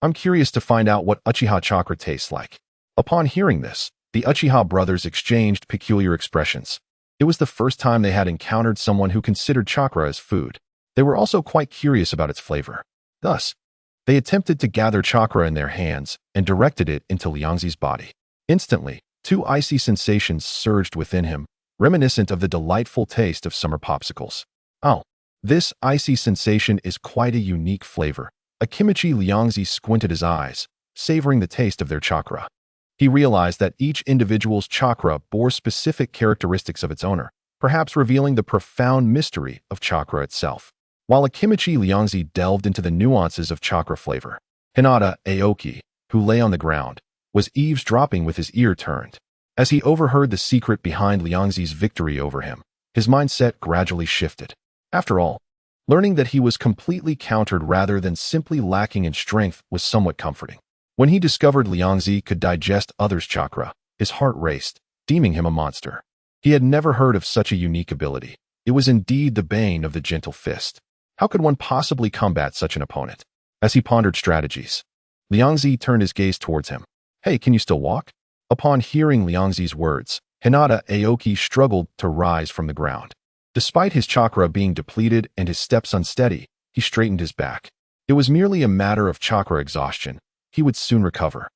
I'm curious to find out what Uchiha chakra tastes like. Upon hearing this, the Uchiha brothers exchanged peculiar expressions. It was the first time they had encountered someone who considered chakra as food. They were also quite curious about its flavor. Thus, they attempted to gather chakra in their hands and directed it into Liangzi's body. Instantly, two icy sensations surged within him, reminiscent of the delightful taste of summer popsicles. Oh, this icy sensation is quite a unique flavor. Akimichi Liangzi squinted his eyes, savoring the taste of their chakra. He realized that each individual's chakra bore specific characteristics of its owner, perhaps revealing the profound mystery of chakra itself. While Akimichi Liangzi delved into the nuances of chakra flavor, Hinata Aoki, who lay on the ground, was eavesdropping with his ear turned. As he overheard the secret behind Liangzi's victory over him, his mindset gradually shifted. After all, learning that he was completely countered rather than simply lacking in strength was somewhat comforting. When he discovered Liangzi could digest others' chakra, his heart raced, deeming him a monster. He had never heard of such a unique ability. It was indeed the bane of the gentle fist. How could one possibly combat such an opponent? As he pondered strategies, Liangzi turned his gaze towards him. Hey, can you still walk? Upon hearing Liangzi's words, Hinata Aoki struggled to rise from the ground. Despite his chakra being depleted and his steps unsteady, he straightened his back. It was merely a matter of chakra exhaustion. He would soon recover.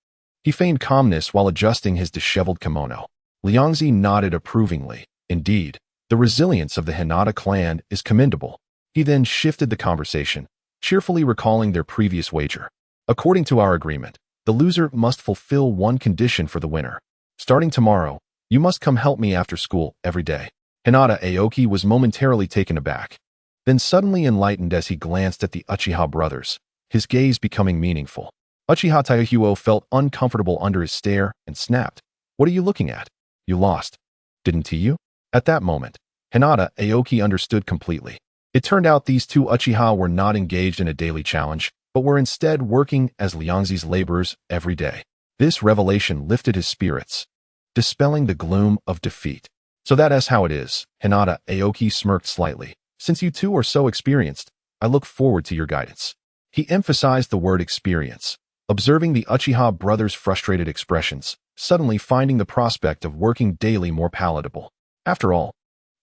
He feigned calmness while adjusting his disheveled kimono. Liangzi nodded approvingly. Indeed, the resilience of the Hinata clan is commendable. He then shifted the conversation, cheerfully recalling their previous wager. According to our agreement, the loser must fulfill one condition for the winner. Starting tomorrow, you must come help me after school every day. Hinata Aoki was momentarily taken aback, then suddenly enlightened as he glanced at the Uchiha brothers, his gaze becoming meaningful. Uchiha Taihohyuo felt uncomfortable under his stare and snapped. What are you looking at? You lost. Didn't you? At that moment, Hinata Aoki understood completely. It turned out these two Uchiha were not engaged in a daily challenge, but were instead working as Liangzi's laborers every day. This revelation lifted his spirits, dispelling the gloom of defeat. So that's how it is. Hinata Aoki smirked slightly. Since you two are so experienced, I look forward to your guidance. He emphasized the word experience, observing the Uchiha brothers' frustrated expressions, suddenly finding the prospect of working daily more palatable. After all,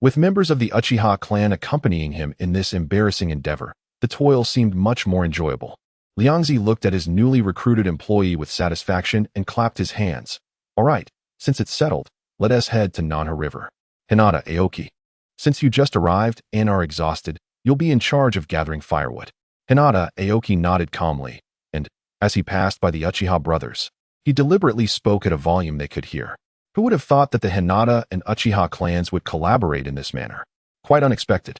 with members of the Uchiha clan accompanying him in this embarrassing endeavor, the toil seemed much more enjoyable. Liangzi looked at his newly recruited employee with satisfaction and clapped his hands. All right, Since it's settled, let us head to Nanha River. Hinata Aoki. Since you just arrived and are exhausted, you'll be in charge of gathering firewood. Hinata Aoki nodded calmly, and, as he passed by the Uchiha brothers, he deliberately spoke at a volume they could hear. Who would have thought that the Hinata and Uchiha clans would collaborate in this manner? Quite unexpected.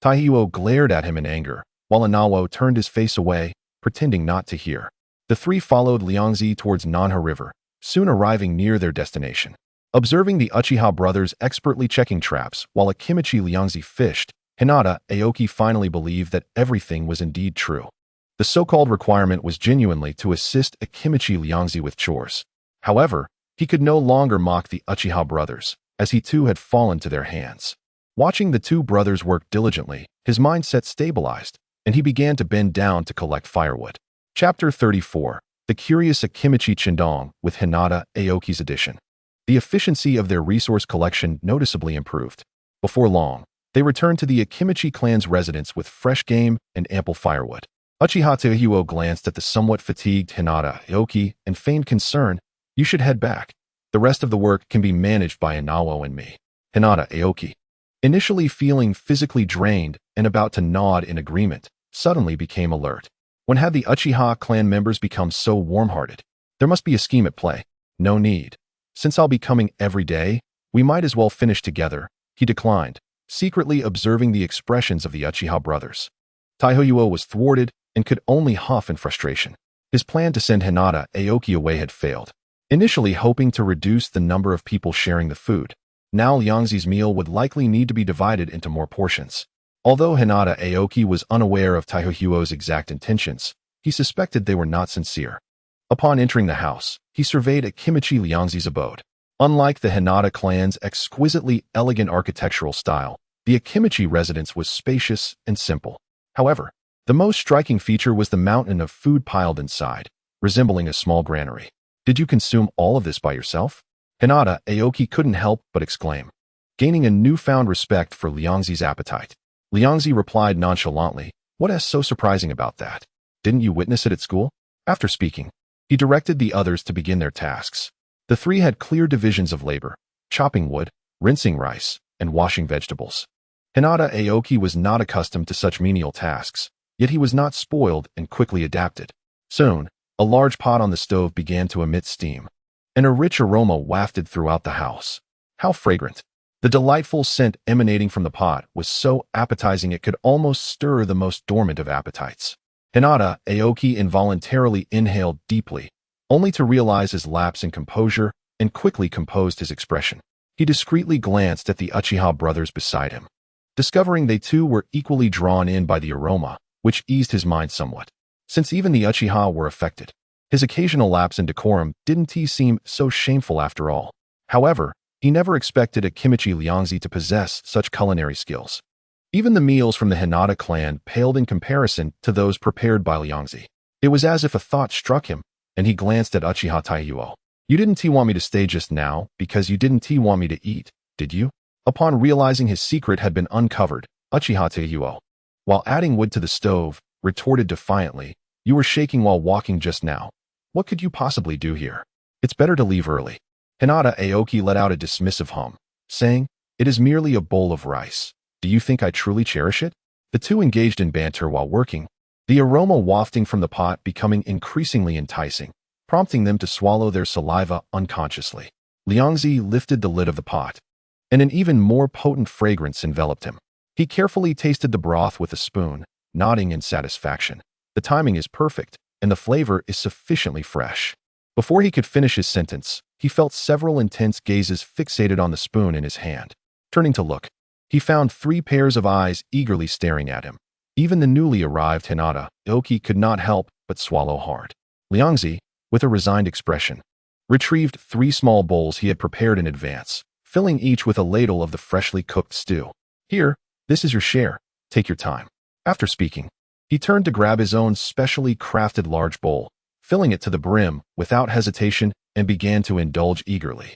Taihuo glared at him in anger, while Anawo turned his face away, pretending not to hear. The three followed Liangzi towards Nanha River, soon arriving near their destination. Observing the Uchiha brothers expertly checking traps while Akimichi Liangzi fished, Hinata Aoki finally believed that everything was indeed true. The so-called requirement was genuinely to assist Akimichi Liangzi with chores. However, he could no longer mock the Uchiha brothers, as he too had fallen to their hands. Watching the two brothers work diligently, his mindset stabilized, and he began to bend down to collect firewood. Chapter 34. The Curious Akimichi Chindong with Hinata Aoki's addition. The efficiency of their resource collection noticeably improved. Before long, they returned to the Akimichi clan's residence with fresh game and ample firewood. Uchiha Taihuo glanced at the somewhat fatigued Hinata Aoki and feigned concern. You should head back. The rest of the work can be managed by Anawo and me. Hinata Aoki, initially feeling physically drained and about to nod in agreement, suddenly became alert. When had the Uchiha clan members become so warm-hearted? There must be a scheme at play. No need. Since I'll be coming every day, we might as well finish together, he declined, secretly observing the expressions of the Uchiha brothers. Taihuo was thwarted and could only huff in frustration. His plan to send Hinata Aoki away had failed. Initially hoping to reduce the number of people sharing the food, now Liangzi's meal would likely need to be divided into more portions. Although Hinata Aoki was unaware of Taihuo's exact intentions, he suspected they were not sincere. Upon entering the house, he surveyed Akimichi Liangzi's abode. Unlike the Hinata clan's exquisitely elegant architectural style, the Akimichi residence was spacious and simple. However, the most striking feature was the mountain of food piled inside, resembling a small granary. Did you consume all of this by yourself? Hinata Aoki couldn't help but exclaim, gaining a newfound respect for Liangzi's appetite. Liangzi replied nonchalantly, "What is so surprising about that? Didn't you witness it at school?" After speaking, he directed the others to begin their tasks. The three had clear divisions of labor: chopping wood, rinsing rice, and washing vegetables. Hinata Aoki was not accustomed to such menial tasks, yet he was not spoiled and quickly adapted. Soon, a large pot on the stove began to emit steam, and a rich aroma wafted throughout the house. How fragrant! The delightful scent emanating from the pot was so appetizing it could almost stir the most dormant of appetites. Hinata Aoki involuntarily inhaled deeply, only to realize his lapse in composure and quickly composed his expression. He discreetly glanced at the Uchiha brothers beside him, discovering they too were equally drawn in by the aroma, which eased his mind somewhat. Since even the Uchiha were affected, his occasional lapse in decorum didn't seem so shameful after all. However, he never expected Akimichi Liangzi to possess such culinary skills. Even the meals from the Hinata clan paled in comparison to those prepared by Liangzi. It was as if a thought struck him, and he glanced at Uchiha Taihuo. You didn't want me to stay just now because you didn't want me to eat, did you? Upon realizing his secret had been uncovered, Uchiha Taihuo, while adding wood to the stove, retorted defiantly, "You were shaking while walking just now. What could you possibly do here? It's better to leave early." Hinata Aoki let out a dismissive hum, saying, "It is merely a bowl of rice. Do you think I truly cherish it?" The two engaged in banter while working, the aroma wafting from the pot becoming increasingly enticing, prompting them to swallow their saliva unconsciously. Liangzi lifted the lid of the pot, and an even more potent fragrance enveloped him. He carefully tasted the broth with a spoon, nodding in satisfaction. The timing is perfect, and the flavor is sufficiently fresh. Before he could finish his sentence, he felt several intense gazes fixated on the spoon in his hand. Turning to look, he found 3 pairs of eyes eagerly staring at him. Even the newly arrived Hinata Aoki could not help but swallow hard. Liangzi, with a resigned expression, retrieved 3 small bowls he had prepared in advance, filling each with a ladle of the freshly cooked stew. "Here, this is your share. Take your time." After speaking, he turned to grab his own specially crafted large bowl, filling it to the brim without hesitation, and began to indulge eagerly.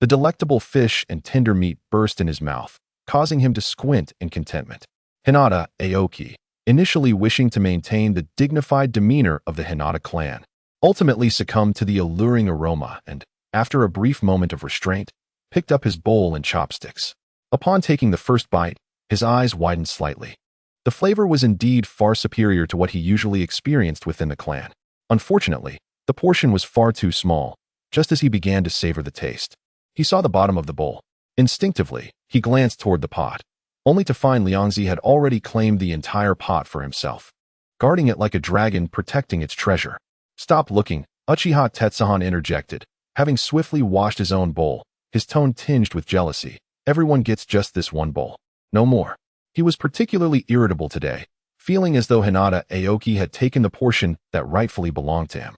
The delectable fish and tender meat burst in his mouth, causing him to squint in contentment. Hinata Aoki, initially wishing to maintain the dignified demeanor of the Hinata clan, ultimately succumbed to the alluring aroma and, after a brief moment of restraint, picked up his bowl and chopsticks. Upon taking the first bite, his eyes widened slightly. The flavor was indeed far superior to what he usually experienced within the clan. Unfortunately, the portion was far too small. Just as he began to savor the taste, he saw the bottom of the bowl. Instinctively, he glanced toward the pot, only to find Liangzi had already claimed the entire pot for himself, guarding it like a dragon protecting its treasure. "Stop looking," Uchiha Tetsuhan interjected, having swiftly washed his own bowl, his tone tinged with jealousy. "Everyone gets just this one bowl. No more." He was particularly irritable today, feeling as though Hinata Aoki had taken the portion that rightfully belonged to him.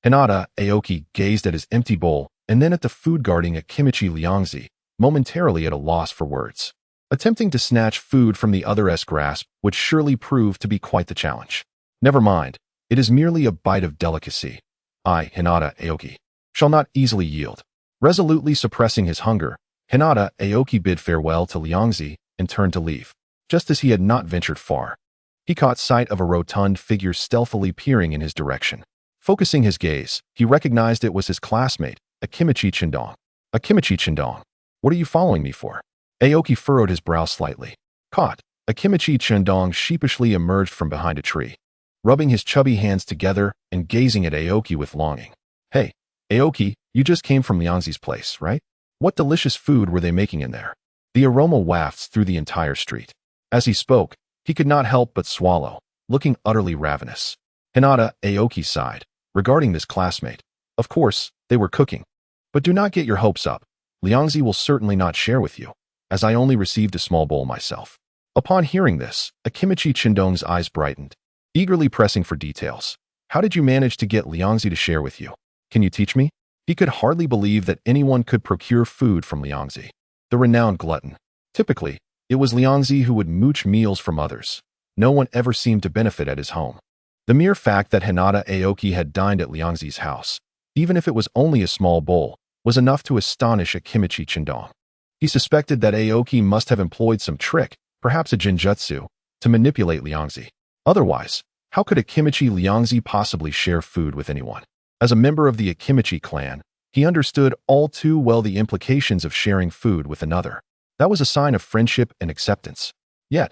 Hinata Aoki gazed at his empty bowl and then at the food-guarding Akimichi Liangzi, momentarily at a loss for words. Attempting to snatch food from the other's grasp would surely prove to be quite the challenge. "Never mind, it is merely a bite of delicacy. I, Hinata Aoki, shall not easily yield." Resolutely suppressing his hunger, Hinata Aoki bid farewell to Liangzi and turned to leave. Just as he had not ventured far, he caught sight of a rotund figure stealthily peering in his direction. Focusing his gaze, he recognized it was his classmate, Akimichi Chindong. "Akimichi Chindong, what are you following me for?" Aoki furrowed his brow slightly. Caught, Akimichi Chindong sheepishly emerged from behind a tree, rubbing his chubby hands together and gazing at Aoki with longing. "Hey, Aoki, you just came from Liangzi's place, right? What delicious food were they making in there?" The aroma wafts through the entire street. As he spoke, he could not help but swallow, looking utterly ravenous. Hinata Aoki sighed, regarding this classmate. "Of course, they were cooking. But do not get your hopes up. Liangzi will certainly not share with you, as I only received a small bowl myself." Upon hearing this, Akimichi Chindong's eyes brightened, eagerly pressing for details. "How did you manage to get Liangzi to share with you? Can you teach me?" He could hardly believe that anyone could procure food from Liangzi, the renowned glutton. Typically, it was Liangzi who would mooch meals from others. No one ever seemed to benefit at his home. The mere fact that Hinata Aoki had dined at Liangzi's house, even if it was only a small bowl, was enough to astonish Akimichi Chindong. He suspected that Aoki must have employed some trick, perhaps a genjutsu, to manipulate Liangzi. Otherwise, how could Akimichi Liangzi possibly share food with anyone? As a member of the Akimichi clan, he understood all too well the implications of sharing food with another. That was a sign of friendship and acceptance. Yet,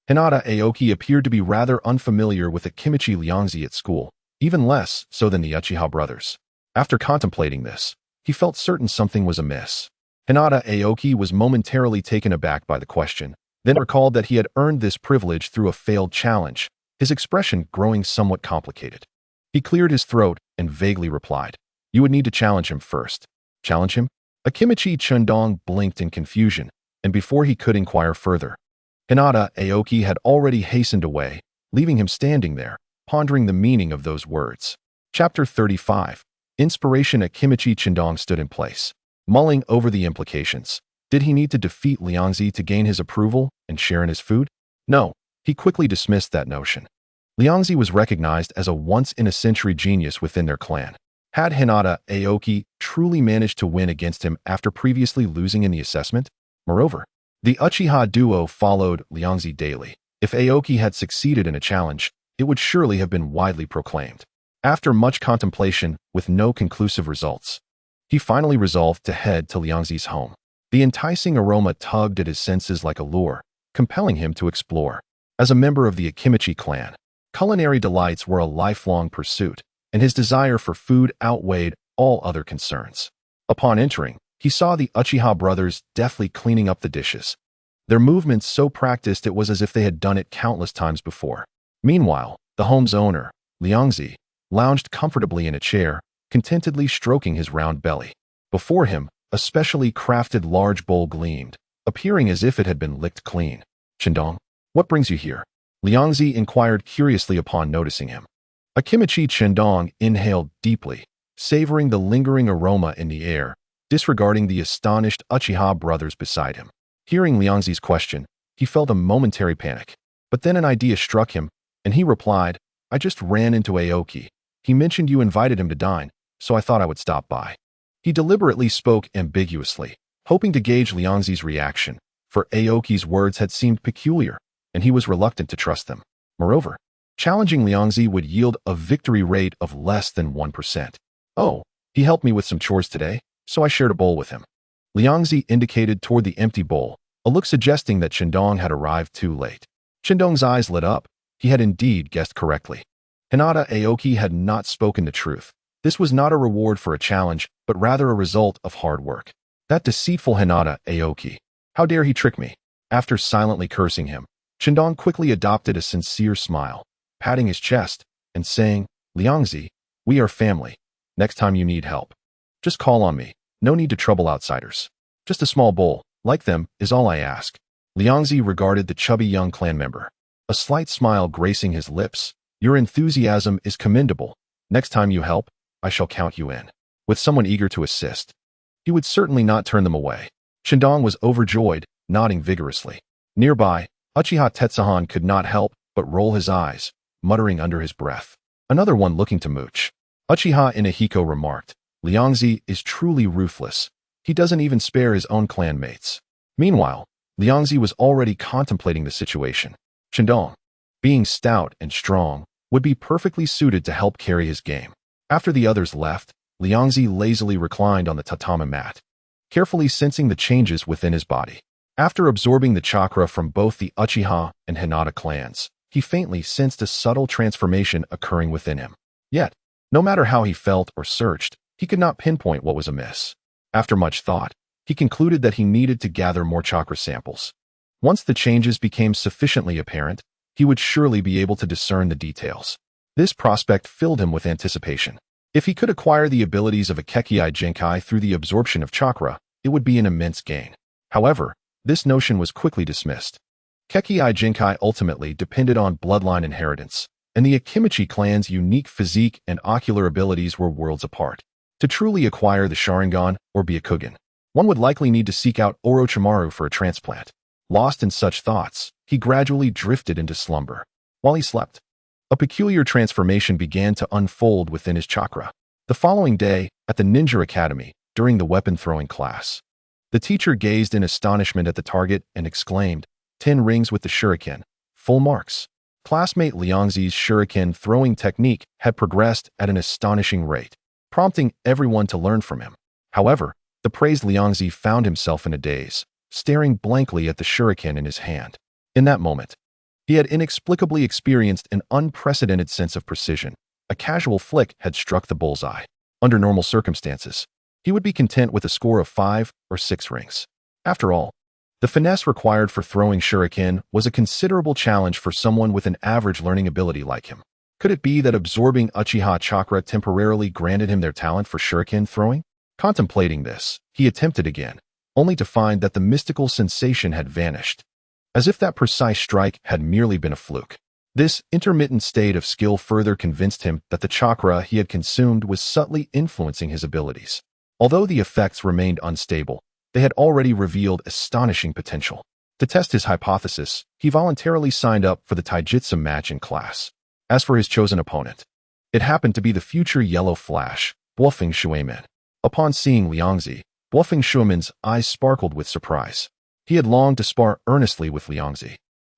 Hinata Aoki appeared to be rather unfamiliar with Akimichi Liangzi at school, even less so than the Uchiha brothers. After contemplating this, he felt certain something was amiss. Hinata Aoki was momentarily taken aback by the question, then recalled that he had earned this privilege through a failed challenge, his expression growing somewhat complicated. He cleared his throat and vaguely replied, "You would need to challenge him first." "Challenge him?" Akimichi Chindong blinked in confusion, and before he could inquire further, Hinata Aoki had already hastened away, leaving him standing there, pondering the meaning of those words. Chapter 35. Inspiration. Akimichi Chindong stood in place, mulling over the implications. Did he need to defeat Liangzi to gain his approval and share in his food? No, he quickly dismissed that notion. Liangzi was recognized as a once-in-a-century genius within their clan. Had Hinata Aoki truly managed to win against him after previously losing in the assessment? Moreover, the Uchiha duo followed Liangzi daily. If Aoki had succeeded in a challenge, it would surely have been widely proclaimed. After much contemplation, with no conclusive results, he finally resolved to head to Liangzi's home. The enticing aroma tugged at his senses like a lure, compelling him to explore. As a member of the Akimichi clan, culinary delights were a lifelong pursuit, and his desire for food outweighed all other concerns. Upon entering, he saw the Uchiha brothers deftly cleaning up the dishes, their movements so practiced it was as if they had done it countless times before. Meanwhile, the home's owner, Liangzi, lounged comfortably in a chair, contentedly stroking his round belly. Before him, a specially crafted large bowl gleamed, appearing as if it had been licked clean. "Chindong, what brings you here?" Liangzi inquired curiously upon noticing him. Akimichi Chindong inhaled deeply, savoring the lingering aroma in the air, disregarding the astonished Uchiha brothers beside him. Hearing Liangzi's question, he felt a momentary panic. But then an idea struck him, and he replied, "I just ran into Aoki. He mentioned you invited him to dine, so I thought I would stop by." He deliberately spoke ambiguously, hoping to gauge Liangzi's reaction, for Aoki's words had seemed peculiar, and he was reluctant to trust them. Moreover, challenging Liangzi would yield a victory rate of less than 1%. "Oh, he helped me with some chores today, so I shared a bowl with him. Liangzi indicated toward the empty bowl, a look suggesting that Shindong had arrived too late. Shindong's eyes lit up. He had indeed guessed correctly. Hinata Aoki had not spoken the truth. This was not a reward for a challenge, but rather a result of hard work. That deceitful Hinata Aoki. How dare he trick me? After silently cursing him, Shindong quickly adopted a sincere smile, patting his chest and saying, Liangzi, we are family. Next time you need help, just call on me. No need to trouble outsiders. Just a small bowl, like them, is all I ask. Liangzi regarded the chubby young clan member, a slight smile gracing his lips. Your enthusiasm is commendable. Next time you help, I shall count you in. With someone eager to assist, he would certainly not turn them away. Shindong was overjoyed, nodding vigorously. Nearby, Uchiha Tetsuhan could not help but roll his eyes, muttering under his breath. Another one looking to mooch. Uchiha Inahiko remarked, Liangzi is truly ruthless. He doesn't even spare his own clanmates. Meanwhile, Liangzi was already contemplating the situation. Shindong, being stout and strong, would be perfectly suited to help carry his game. After the others left, Liangzi lazily reclined on the tatami mat, carefully sensing the changes within his body. After absorbing the chakra from both the Uchiha and Hinata clans, he faintly sensed a subtle transformation occurring within him. Yet, no matter how he felt or searched, he could not pinpoint what was amiss. After much thought, he concluded that he needed to gather more chakra samples. Once the changes became sufficiently apparent, he would surely be able to discern the details. This prospect filled him with anticipation. If he could acquire the abilities of a Kekkei Jinkai through the absorption of chakra, it would be an immense gain. However, this notion was quickly dismissed. Kekkei Jinkai ultimately depended on bloodline inheritance, and the Akimichi clan's unique physique and ocular abilities were worlds apart. To truly acquire the Sharingan or be a Kugen, one would likely need to seek out Orochimaru for a transplant. Lost in such thoughts, he gradually drifted into slumber. While he slept, a peculiar transformation began to unfold within his chakra. The following day, at the Ninja Academy, during the weapon-throwing class, the teacher gazed in astonishment at the target and exclaimed, 10 rings with the shuriken, full marks. Classmate Liangzi's shuriken throwing technique had progressed at an astonishing rate, prompting everyone to learn from him. However, the praised Liangzi found himself in a daze, staring blankly at the shuriken in his hand. In that moment, he had inexplicably experienced an unprecedented sense of precision. A casual flick had struck the bullseye. Under normal circumstances, he would be content with a score of 5 or 6 rings. After all, the finesse required for throwing shuriken was a considerable challenge for someone with an average learning ability like him. Could it be that absorbing Uchiha chakra temporarily granted him their talent for shuriken throwing? Contemplating this, he attempted again, only to find that the mystical sensation had vanished, as if that precise strike had merely been a fluke. This intermittent state of skill further convinced him that the chakra he had consumed was subtly influencing his abilities. Although the effects remained unstable, they had already revealed astonishing potential. To test his hypothesis, he voluntarily signed up for the taijutsu match in class. As for his chosen opponent, it happened to be the future Yellow Flash, Bluffing Shuemin. Upon seeing Liangzi, Bluffing Shuemin's eyes sparkled with surprise. He had longed to spar earnestly with Liangzi,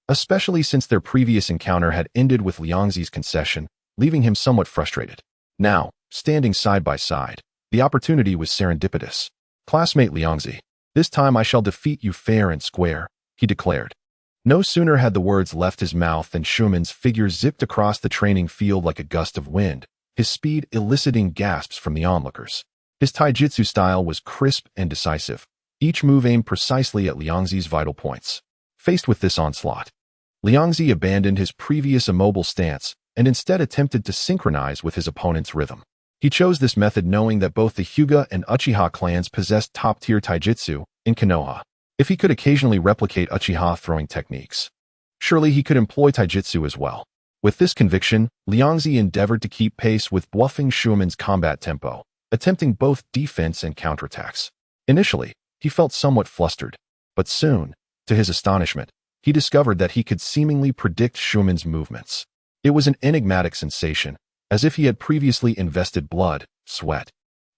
especially since their previous encounter had ended with Liangzi's concession, leaving him somewhat frustrated. Now, standing side by side, the opportunity was serendipitous. Classmate Liangzi, this time I shall defeat you fair and square, he declared. No sooner had the words left his mouth than Schumann's figure zipped across the training field like a gust of wind, his speed eliciting gasps from the onlookers. His taijutsu style was crisp and decisive, each move aimed precisely at Liangzi's vital points. Faced with this onslaught, Liangzi abandoned his previous immobile stance and instead attempted to synchronize with his opponent's rhythm. He chose this method knowing that both the Hyuga and Uchiha clans possessed top-tier taijutsu in Konoha. If he could occasionally replicate Uchiha throwing techniques, surely he could employ taijutsu as well. With this conviction, Liangzi endeavored to keep pace with Bluffing Schumann's combat tempo, attempting both defense and counterattacks. Initially, he felt somewhat flustered, but soon, to his astonishment, he discovered that he could seemingly predict Schumann's movements. It was an enigmatic sensation, as if he had previously invested blood, sweat,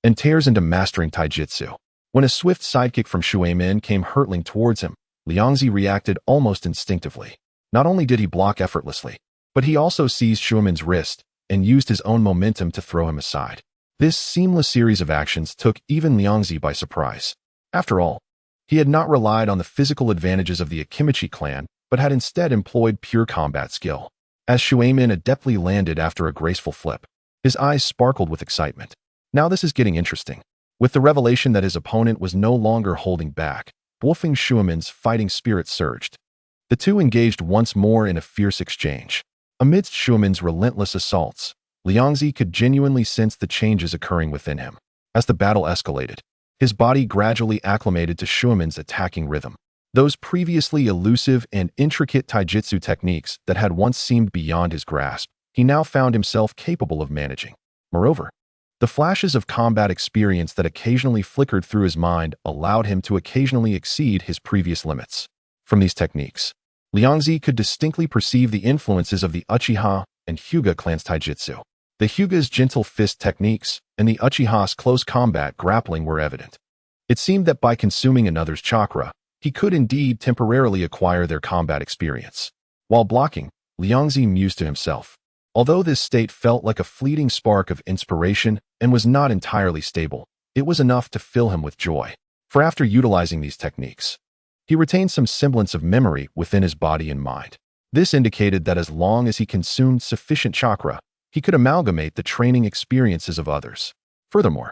and tears into mastering taijutsu. When a swift sidekick from Shuemin came hurtling towards him, Liangzi reacted almost instinctively. Not only did he block effortlessly, but he also seized Schumann's wrist and used his own momentum to throw him aside. This seamless series of actions took even Liangzi by surprise. After all, he had not relied on the physical advantages of the Akimichi clan, but had instead employed pure combat skill. As Shuemin adeptly landed after a graceful flip, his eyes sparkled with excitement. Now this is getting interesting. With the revelation that his opponent was no longer holding back, Wolfing Shuemin's fighting spirit surged. The two engaged once more in a fierce exchange. Amidst Shuemin's relentless assaults, Liangzi could genuinely sense the changes occurring within him. As the battle escalated, his body gradually acclimated to Shuemin's attacking rhythm. Those previously elusive and intricate taijutsu techniques that had once seemed beyond his grasp, he now found himself capable of managing. Moreover, the flashes of combat experience that occasionally flickered through his mind allowed him to occasionally exceed his previous limits. From these techniques, Liangzi could distinctly perceive the influences of the Uchiha and Hyuga clans taijutsu. The Hyuga's gentle fist techniques and the Uchiha's close combat grappling were evident. It seemed that by consuming another's chakra, he could indeed temporarily acquire their combat experience. While blocking, Liangzi mused to himself. Although this state felt like a fleeting spark of inspiration and was not entirely stable, it was enough to fill him with joy. For after utilizing these techniques, he retained some semblance of memory within his body and mind. This indicated that as long as he consumed sufficient chakra, he could amalgamate the training experiences of others. Furthermore,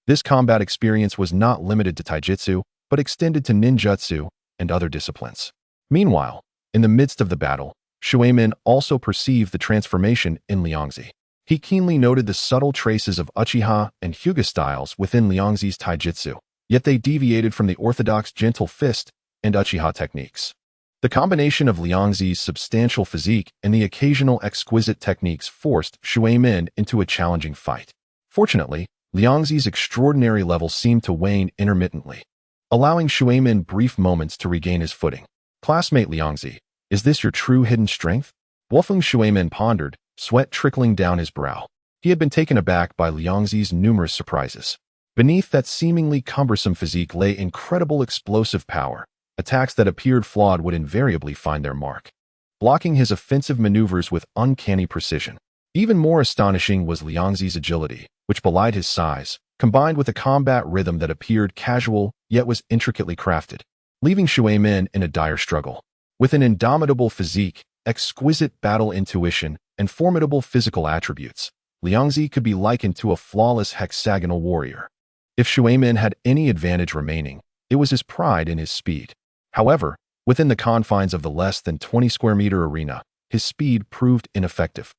this combat experience was not limited to taijutsu, but extended to ninjutsu and other disciplines. Meanwhile, in the midst of the battle, Shuemin also perceived the transformation in Liangzi. He keenly noted the subtle traces of Uchiha and Hyuga styles within Liangzi's taijutsu, yet they deviated from the orthodox gentle fist and Uchiha techniques. The combination of Liangzi's substantial physique and the occasional exquisite techniques forced Shuemin into a challenging fight. Fortunately, Liangzi's extraordinary level seemed to wane intermittently, allowing Shuemin brief moments to regain his footing. Classmate Liangzi, is this your true hidden strength? Wolfeng Shuemin pondered, sweat trickling down his brow. He had been taken aback by Liangzi's numerous surprises. Beneath that seemingly cumbersome physique lay incredible explosive power. Attacks that appeared flawed would invariably find their mark, blocking his offensive maneuvers with uncanny precision. Even more astonishing was Liangzi's agility, which belied his size, combined with a combat rhythm that appeared casual yet was intricately crafted, leaving Shuemin in a dire struggle. With an indomitable physique, exquisite battle intuition, and formidable physical attributes, Liangzi could be likened to a flawless hexagonal warrior. If Shuemin had any advantage remaining, it was his pride in his speed. However, within the confines of the less than 20 square meter arena, his speed proved ineffective.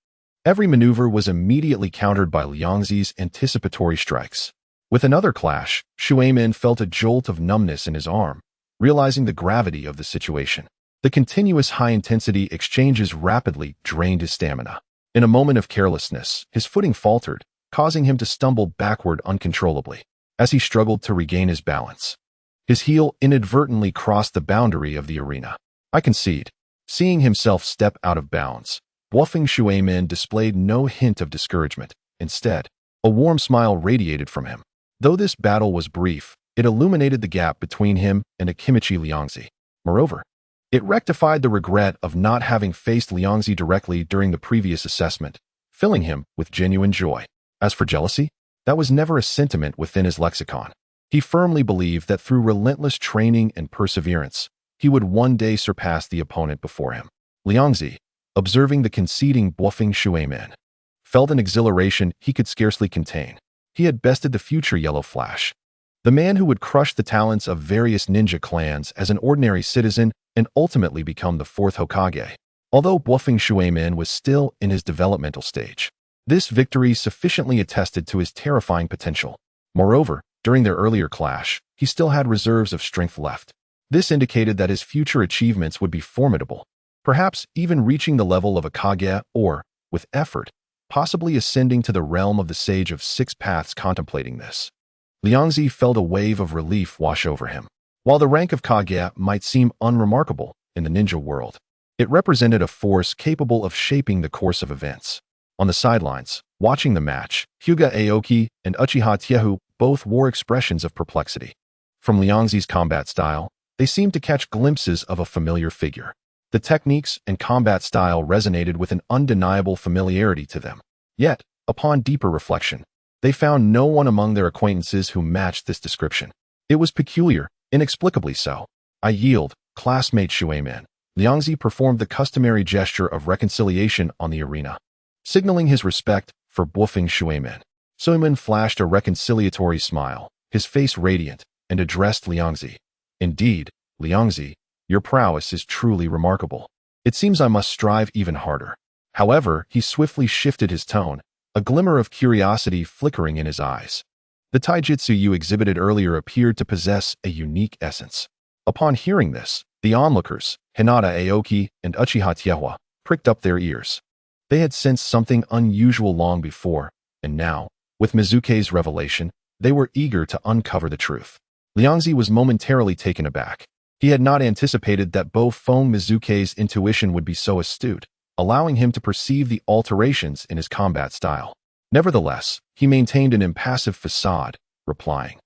Every maneuver was immediately countered by Liangzi's anticipatory strikes. With another clash, Shuemin felt a jolt of numbness in his arm, realizing the gravity of the situation. The continuous high-intensity exchanges rapidly drained his stamina. In a moment of carelessness, his footing faltered, causing him to stumble backward uncontrollably. As he struggled to regain his balance, his heel inadvertently crossed the boundary of the arena. I concede. Seeing himself step out of bounds, Wolfeng Shuemin displayed no hint of discouragement. Instead, a warm smile radiated from him. Though this battle was brief, it illuminated the gap between him and Akimichi Liangzi. Moreover, it rectified the regret of not having faced Liangzi directly during the previous assessment, filling him with genuine joy. As for jealousy, that was never a sentiment within his lexicon. He firmly believed that through relentless training and perseverance, he would one day surpass the opponent before him. Liangzi, observing the conceding Wolfeng Shuemin, felt an exhilaration he could scarcely contain. He had bested the future Yellow Flash, the man who would crush the talents of various ninja clans as an ordinary citizen and ultimately become the Fourth Hokage. Although Wolfeng Shuemin was still in his developmental stage, this victory sufficiently attested to his terrifying potential. Moreover, during their earlier clash, he still had reserves of strength left. This indicated that his future achievements would be formidable, perhaps even reaching the level of a Kage or, with effort, possibly ascending to the realm of the Sage of Six Paths. Contemplating this, Liangzi felt a wave of relief wash over him. While the rank of Kage might seem unremarkable in the ninja world, it represented a force capable of shaping the course of events. On the sidelines, watching the match, Hyuga Aoki and Uchiha Tiehu both wore expressions of perplexity. From Liangzi's combat style, they seemed to catch glimpses of a familiar figure. The techniques and combat style resonated with an undeniable familiarity to them. Yet, upon deeper reflection, They found no one among their acquaintances who matched this description. It was peculiar, inexplicably so. I yield, classmate Shueman. Liangzi performed the customary gesture of reconciliation on the arena, signaling his respect for buffing Shueman. Shueman flashed a reconciliatory smile, his face radiant, and addressed Liangzi. Indeed, Liangzi, your prowess is truly remarkable. It seems I must strive even harder. However, he swiftly shifted his tone, a glimmer of curiosity flickering in his eyes. The taijutsu you exhibited earlier appeared to possess a unique essence. Upon hearing this, the onlookers, Hinata Aoki and Uchiha Tiehua, pricked up their ears. They had sensed something unusual long before, and now, with Mizuke's revelation, they were eager to uncover the truth. Liangzi was momentarily taken aback. He had not anticipated that Bo-Fong Mizuke's intuition would be so astute, allowing him to perceive the alterations in his combat style. Nevertheless, he maintained an impassive facade, replying,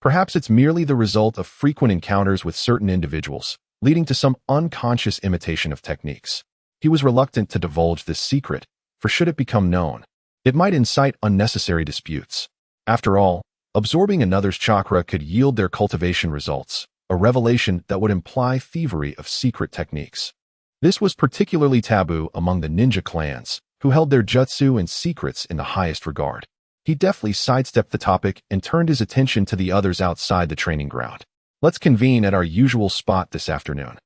"Perhaps it's merely the result of frequent encounters with certain individuals, leading to some unconscious imitation of techniques." He was reluctant to divulge this secret, for should it become known, it might incite unnecessary disputes. After all, absorbing another's chakra could yield their cultivation results, a revelation that would imply thievery of secret techniques. This was particularly taboo among the ninja clans, who held their jutsu and secrets in the highest regard. He deftly sidestepped the topic and turned his attention to the others outside the training ground. "Let's convene at our usual spot this afternoon.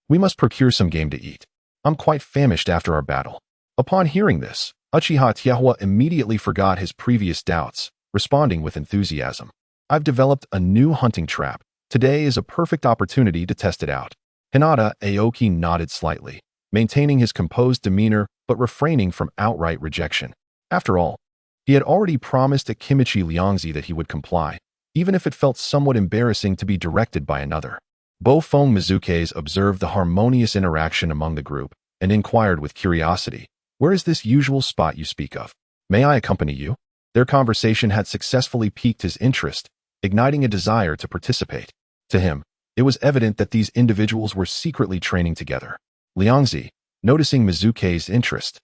We must procure some game to eat. I'm quite famished after our battle." Upon hearing this, Uchiha Tiehua immediately forgot his previous doubts, responding with enthusiasm. "I've developed a new hunting trap. Today is a perfect opportunity to test it out." Hinata Aoki nodded slightly, maintaining his composed demeanor but refraining from outright rejection. After all, he had already promised Akimichi Liangzi that he would comply, even if it felt somewhat embarrassing to be directed by another. Bo-Fong Mizuke's observed the harmonious interaction among the group and inquired with curiosity, "Where is this usual spot you speak of? May I accompany you?" Their conversation had successfully piqued his interest, igniting a desire to participate. To him, it was evident that these individuals were secretly training together. Liangzi, noticing Mizuke's interest,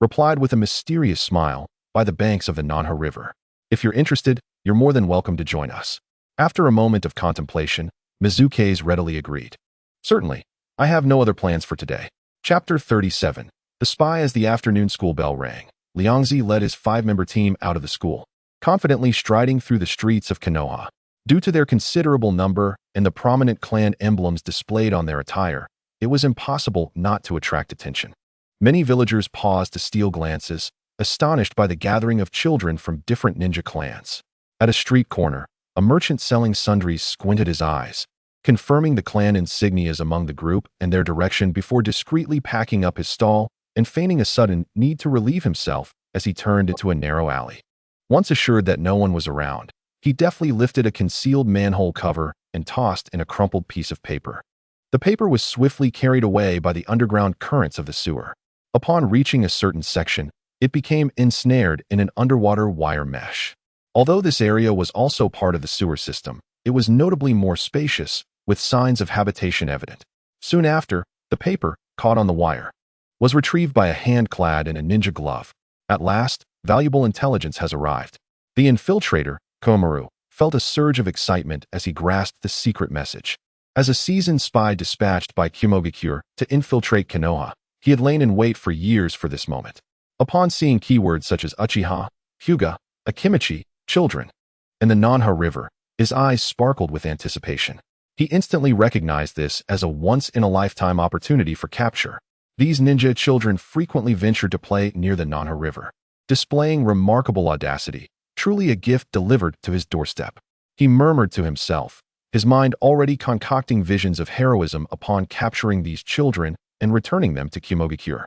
replied with a mysterious smile, "By the banks of the Nanha River. If you're interested, you're more than welcome to join us." After a moment of contemplation, Mizuke's readily agreed. "Certainly, I have no other plans for today." Chapter 37. The Spy. As the afternoon school bell rang, Liangzi led his 5-member team out of the school, confidently striding through the streets of Konoha. Due to their considerable number and the prominent clan emblems displayed on their attire, it was impossible not to attract attention. Many villagers paused to steal glances, astonished by the gathering of children from different ninja clans. At a street corner, a merchant selling sundries squinted his eyes, confirming the clan insignias among the group and their direction before discreetly packing up his stall and feigning a sudden need to relieve himself as he turned into a narrow alley. Once assured that no one was around, he deftly lifted a concealed manhole cover and tossed in a crumpled piece of paper. The paper was swiftly carried away by the underground currents of the sewer. Upon reaching a certain section, it became ensnared in an underwater wire mesh. Although this area was also part of the sewer system, it was notably more spacious, with signs of habitation evident. Soon after, the paper, caught on the wire, was retrieved by a hand clad in a ninja glove. At last, valuable intelligence has arrived. The infiltrator, Komaru, felt a surge of excitement as he grasped the secret message. As a seasoned spy dispatched by Kumogakure to infiltrate Konoha, he had lain in wait for years for this moment. Upon seeing keywords such as Uchiha, Hyuga, Akimichi, children, and the Nanha River, his eyes sparkled with anticipation. He instantly recognized this as a once-in-a-lifetime opportunity for capture. These ninja children frequently ventured to play near the Nanha River, displaying remarkable audacity, truly a gift delivered to his doorstep. He murmured to himself, his mind already concocting visions of heroism upon capturing these children and returning them to Kumogakure.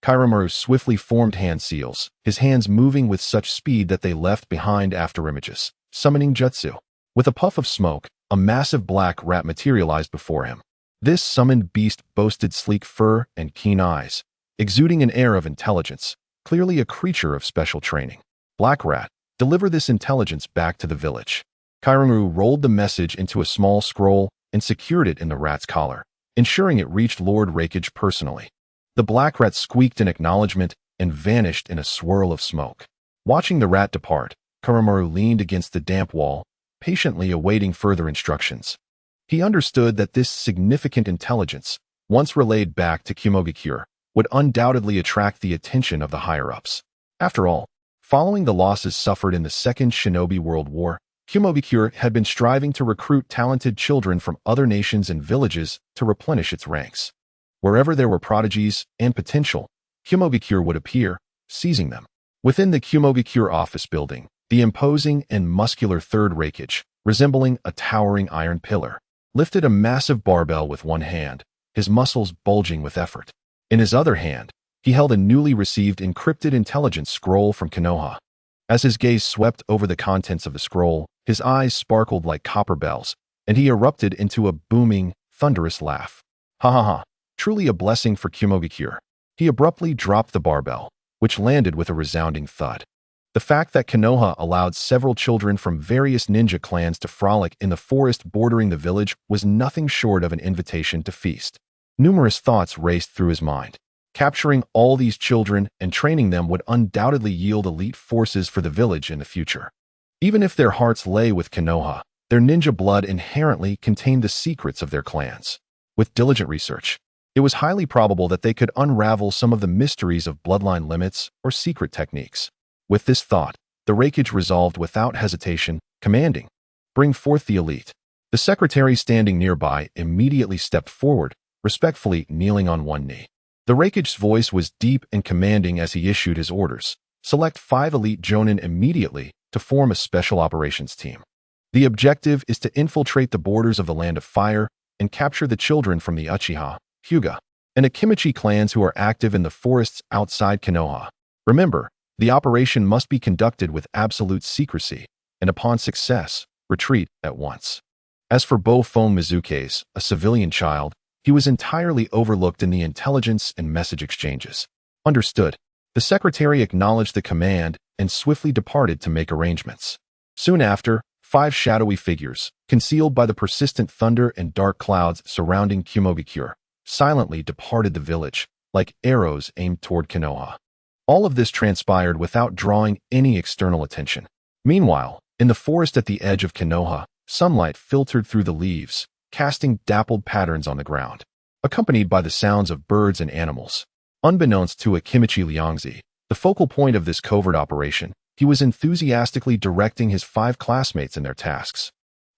Kairomaru swiftly formed hand seals, his hands moving with such speed that they left behind afterimages, summoning jutsu. With a puff of smoke, a massive black rat materialized before him. This summoned beast boasted sleek fur and keen eyes, exuding an air of intelligence, clearly a creature of special training. "Black Rat, deliver this intelligence back to the village." Kairomaru rolled the message into a small scroll and secured it in the rat's collar, ensuring it reached Lord Rakage personally. The black rat squeaked in acknowledgement and vanished in a swirl of smoke. Watching the rat depart, Koromaru leaned against the damp wall, patiently awaiting further instructions. He understood that this significant intelligence, once relayed back to Kumogakure, would undoubtedly attract the attention of the higher-ups. After all, following the losses suffered in the Second Shinobi World War, Kumogakure had been striving to recruit talented children from other nations and villages to replenish its ranks. Wherever there were prodigies and potential, Kumogakure would appear, seizing them. Within the Kumogakure office building, the imposing and muscular Third Hokage, resembling a towering iron pillar, lifted a massive barbell with one hand, his muscles bulging with effort. In his other hand, he held a newly received encrypted intelligence scroll from Konoha. As his gaze swept over the contents of the scroll, his eyes sparkled like copper bells, and he erupted into a booming, thunderous laugh. Ha ha ha, truly a blessing for Kumogakure. He abruptly dropped the barbell, which landed with a resounding thud. The fact that Konoha allowed several children from various ninja clans to frolic in the forest bordering the village was nothing short of an invitation to feast. Numerous thoughts raced through his mind. Capturing all these children and training them would undoubtedly yield elite forces for the village in the future. Even if their hearts lay with Konoha, their ninja blood inherently contained the secrets of their clans. With diligent research, it was highly probable that they could unravel some of the mysteries of bloodline limits or secret techniques. With this thought, the Hokage resolved without hesitation, commanding, "Bring forth the elite." The secretary standing nearby immediately stepped forward, respectfully kneeling on one knee. The Hokage's voice was deep and commanding as he issued his orders. Select 5 elite jonin immediately to form a special operations team. The objective is to infiltrate the borders of the Land of Fire and capture the children from the Uchiha, Hyuga, and Akimichi clans who are active in the forests outside Konoha. Remember, the operation must be conducted with absolute secrecy, and upon success, retreat at once. As for Bo-Fon Mizuke's, a civilian child, he was entirely overlooked in the intelligence and message exchanges. Understood. The secretary acknowledged the command and swiftly departed to make arrangements. Soon after, 5 shadowy figures, concealed by the persistent thunder and dark clouds surrounding Kumogakure, silently departed the village, like arrows aimed toward Konoha. All of this transpired without drawing any external attention. Meanwhile, in the forest at the edge of Konoha, sunlight filtered through the leaves, casting dappled patterns on the ground, accompanied by the sounds of birds and animals. Unbeknownst to Akimichi Ryoko, the focal point of this covert operation, he was enthusiastically directing his 5 classmates in their tasks.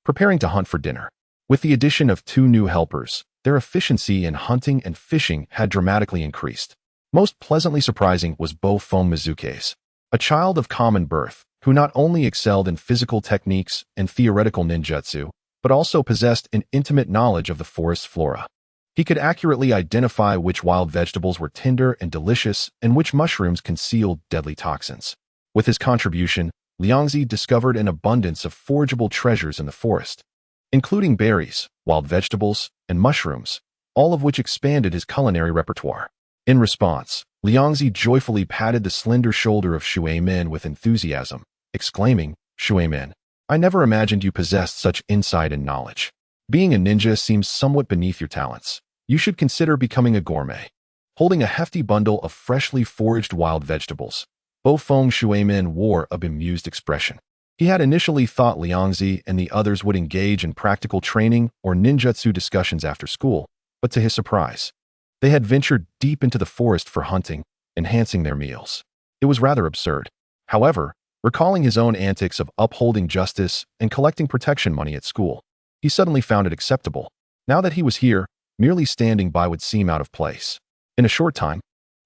Preparing to hunt for dinner. With the addition of 2 new helpers, their efficiency in hunting and fishing had dramatically increased. Most pleasantly surprising was Bo-Fon Mizuke's, a child of common birth, who not only excelled in physical techniques and theoretical ninjutsu, but also possessed an intimate knowledge of the forest flora. He could accurately identify which wild vegetables were tender and delicious and which mushrooms concealed deadly toxins. With his contribution, Liangzi discovered an abundance of forageable treasures in the forest, including berries, wild vegetables, and mushrooms, all of which expanded his culinary repertoire. In response, Liangzi joyfully patted the slender shoulder of Shuemin with enthusiasm, exclaiming, "Shuemin, I never imagined you possessed such insight and knowledge. Being a ninja seems somewhat beneath your talents. You should consider becoming a gourmet." Holding a hefty bundle of freshly foraged wild vegetables, Bo-Fon Shuemin wore a bemused expression. He had initially thought Liangzi and the others would engage in practical training or ninjutsu discussions after school, but to his surprise, they had ventured deep into the forest for hunting, enhancing their meals. It was rather absurd. However, recalling his own antics of upholding justice and collecting protection money at school, he suddenly found it acceptable. Now that he was here, merely standing by would seem out of place. In a short time,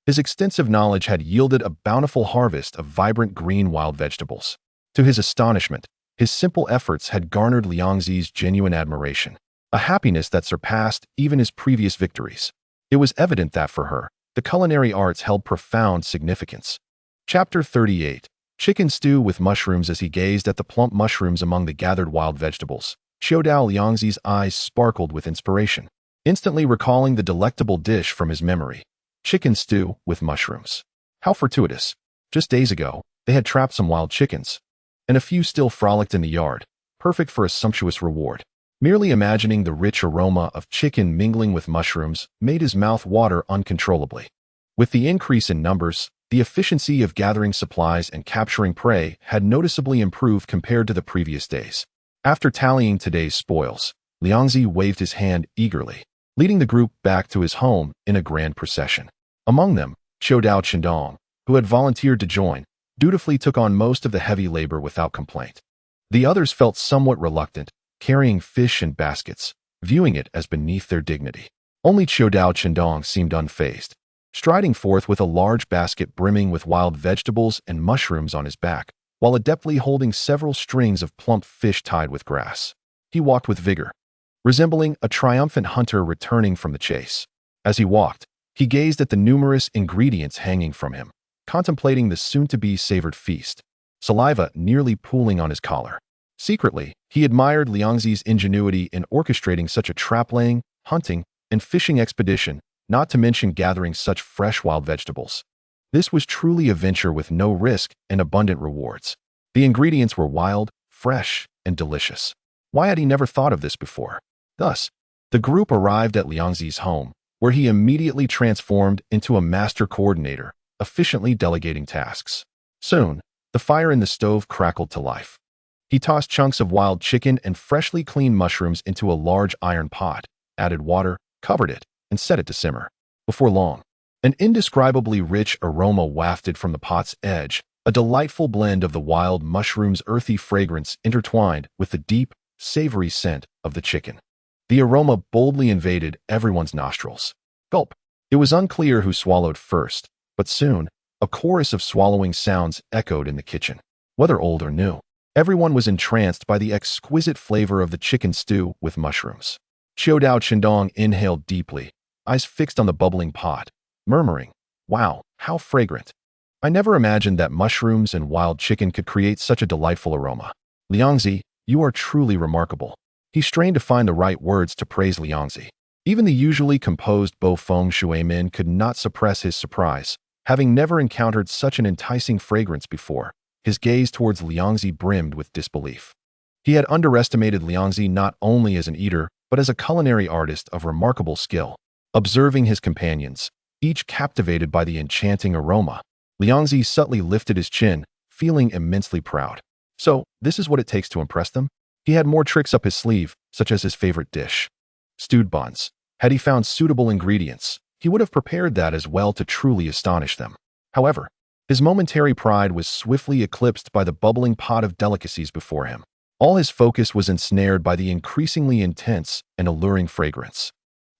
his extensive knowledge had yielded a bountiful harvest of vibrant green wild vegetables. To his astonishment, his simple efforts had garnered Liangzi's genuine admiration, a happiness that surpassed even his previous victories. It was evident that for her, the culinary arts held profound significance. Chapter 38. Chicken stew with mushrooms. As he gazed at the plump mushrooms among the gathered wild vegetables, Xiaodao Liangzi's eyes sparkled with inspiration, instantly recalling the delectable dish from his memory. Chicken stew with mushrooms. How fortuitous. Just days ago, they had trapped some wild chickens, and a few still frolicked in the yard, perfect for a sumptuous reward. Merely imagining the rich aroma of chicken mingling with mushrooms made his mouth water uncontrollably. With the increase in numbers, The efficiency of gathering supplies and capturing prey had noticeably improved compared to the previous days. After tallying today's spoils, Liangzi waved his hand eagerly, leading the group back to his home in a grand procession. Among them, Chodao Chendong, who had volunteered to join, dutifully took on most of the heavy labor without complaint. The others felt somewhat reluctant, carrying fish and baskets, viewing it as beneath their dignity. Only Chodao Chendong seemed unfazed, striding forth with a large basket brimming with wild vegetables and mushrooms on his back, while adeptly holding several strings of plump fish tied with grass. He walked with vigor, resembling a triumphant hunter returning from the chase. As he walked, he gazed at the numerous ingredients hanging from him, contemplating the soon-to-be savored feast, saliva nearly pooling on his collar. Secretly, he admired Liangzi's ingenuity in orchestrating such a trap-laying, hunting, and fishing expedition, not to mention gathering such fresh wild vegetables. This was truly a venture with no risk and abundant rewards. The ingredients were wild, fresh, and delicious. Why had he never thought of this before? Thus, the group arrived at Liangzi's home, where he immediately transformed into a master coordinator, efficiently delegating tasks. Soon, the fire in the stove crackled to life. He tossed chunks of wild chicken and freshly cleaned mushrooms into a large iron pot, added water, covered it, and set it to simmer. Before long, an indescribably rich aroma wafted from the pot's edge, a delightful blend of the wild mushroom's earthy fragrance intertwined with the deep, savory scent of the chicken. The aroma boldly invaded everyone's nostrils. Gulp. It was unclear who swallowed first, but soon, a chorus of swallowing sounds echoed in the kitchen. Whether old or new, everyone was entranced by the exquisite flavor of the chicken stew with mushrooms. Chodao Chendong inhaled deeply, eyes fixed on the bubbling pot, murmuring, "Wow, how fragrant. I never imagined that mushrooms and wild chicken could create such a delightful aroma. Liangzi, you are truly remarkable." He strained to find the right words to praise Liangzi. Even the usually composed Bo Feng Shuimin could not suppress his surprise, having never encountered such an enticing fragrance before. His gaze towards Liangzi brimmed with disbelief. He had underestimated Liangzi not only as an eater, but as a culinary artist of remarkable skill. Observing his companions, each captivated by the enchanting aroma, Liangzi subtly lifted his chin, feeling immensely proud. So, this is what it takes to impress them? He had more tricks up his sleeve, such as his favorite dish, stewed buns. Had he found suitable ingredients, he would have prepared that as well to truly astonish them. However, his momentary pride was swiftly eclipsed by the bubbling pot of delicacies before him. All his focus was ensnared by the increasingly intense and alluring fragrance.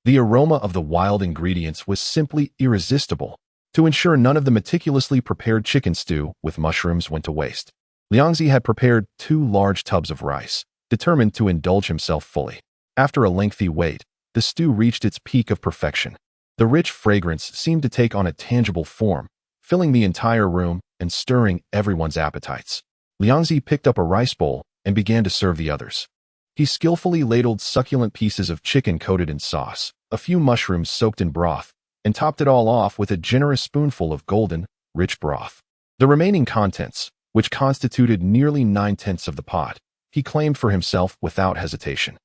The aroma of the wild ingredients was simply irresistible. To ensure none of the meticulously prepared chicken stew with mushrooms went to waste, Liangzi had prepared 2 large tubs of rice, determined to indulge himself fully. After a lengthy wait, the stew reached its peak of perfection. The rich fragrance seemed to take on a tangible form, filling the entire room and stirring everyone's appetites. Liangzi picked up a rice bowl and began to serve the others. He skillfully ladled succulent pieces of chicken coated in sauce, a few mushrooms soaked in broth, and topped it all off with a generous spoonful of golden, rich broth. The remaining contents, which constituted nearly 9/10 of the pot, he claimed for himself without hesitation.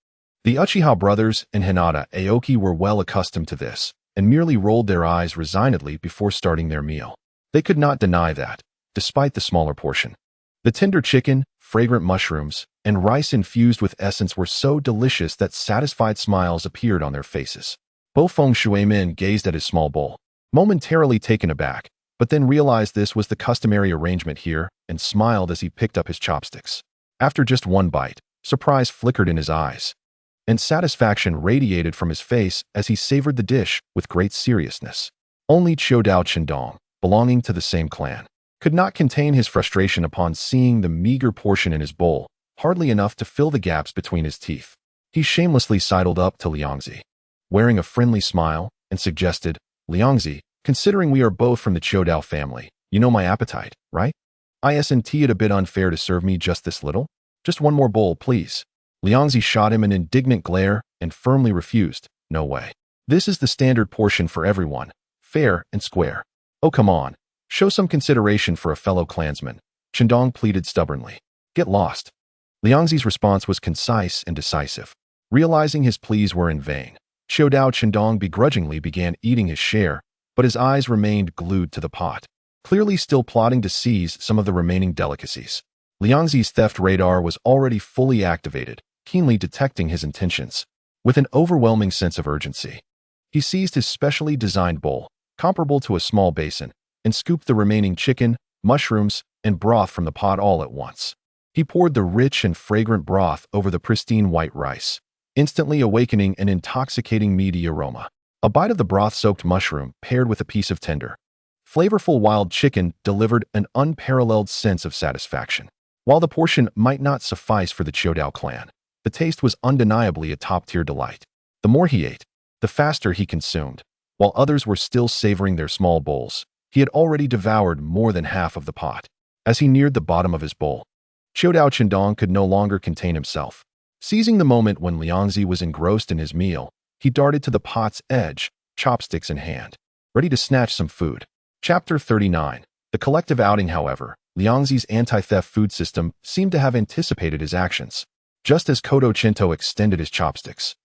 The Uchiha brothers and Hinata Aoki were well accustomed to this, and merely rolled their eyes resignedly before starting their meal. They could not deny that, despite the smaller portion, the tender chicken, fragrant mushrooms, and rice infused with essence were so delicious that satisfied smiles appeared on their faces. Bo Feng Shuimin gazed at his small bowl, momentarily taken aback, but then realized this was the customary arrangement here and smiled as he picked up his chopsticks. After just one bite, surprise flickered in his eyes, and satisfaction radiated from his face as he savored the dish with great seriousness. Only Chodao Chendong, belonging to the same clan, could not contain his frustration upon seeing the meager portion in his bowl, hardly enough to fill the gaps between his teeth. He shamelessly sidled up to Liangzi, wearing a friendly smile, and suggested, "Liangzi, considering we are both from the Chodao family, you know my appetite, right? Isn't it a bit unfair to serve me just this little? Just one more bowl, please." Liangzi shot him an indignant glare and firmly refused. "No way. This is the standard portion for everyone, fair and square. Oh, come on. Show some consideration for a fellow clansman," Chendong pleaded stubbornly. "Get lost." Liangzi's response was concise and decisive. Realizing his pleas were in vain, Chodao Chendong begrudgingly began eating his share, but his eyes remained glued to the pot. clearly still plotting to seize some of the remaining delicacies. Liangzi's theft radar was already fully activated, keenly detecting his intentions. With an overwhelming sense of urgency, he seized his specially designed bowl, comparable to a small basin, and scooped the remaining chicken, mushrooms, and broth from the pot all at once. He poured the rich and fragrant broth over the pristine white rice, instantly awakening an intoxicating meaty aroma. A bite of the broth-soaked mushroom paired with a piece of tender, flavorful wild chicken delivered an unparalleled sense of satisfaction. While the portion might not suffice for the Chodao clan, the taste was undeniably a top-tier delight. The more he ate, the faster he consumed. While others were still savoring their small bowls, he had already devoured more than half of the pot. As he neared the bottom of his bowl, Chodao Chendong could no longer contain himself. Seizing the moment when Liangzi was engrossed in his meal, he darted to the pot's edge, chopsticks in hand, ready to snatch some food. Chapter 39. The collective outing, however, Liangzi's anti-theft food system seemed to have anticipated his actions. Just as Kodo Chinto extended his chopsticks,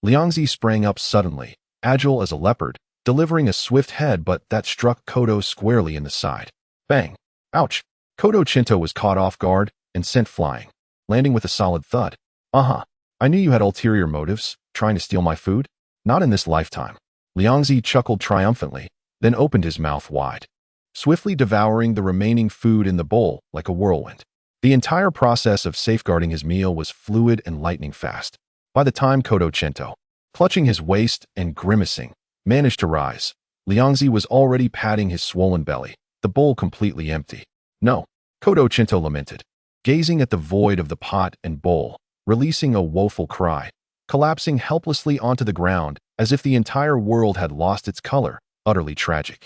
Liangzi sprang up suddenly, agile as a leopard, delivering a swift headbutt that struck Kodo squarely in the side. Bang! Ouch! Kodo Chinto was caught off guard and sent flying, landing with a solid thud. I knew you had ulterior motives, trying to steal my food. Not in this lifetime. Liangzi chuckled triumphantly, then opened his mouth wide, swiftly devouring the remaining food in the bowl like a whirlwind. The entire process of safeguarding his meal was fluid and lightning fast. By the time Kodo Chinto, clutching his waist and grimacing, managed to rise, Liangzi was already patting his swollen belly, the bowl completely empty. No, Kodo Chinto lamented, gazing at the void of the pot and bowl, releasing a woeful cry, collapsing helplessly onto the ground as if the entire world had lost its color, utterly tragic.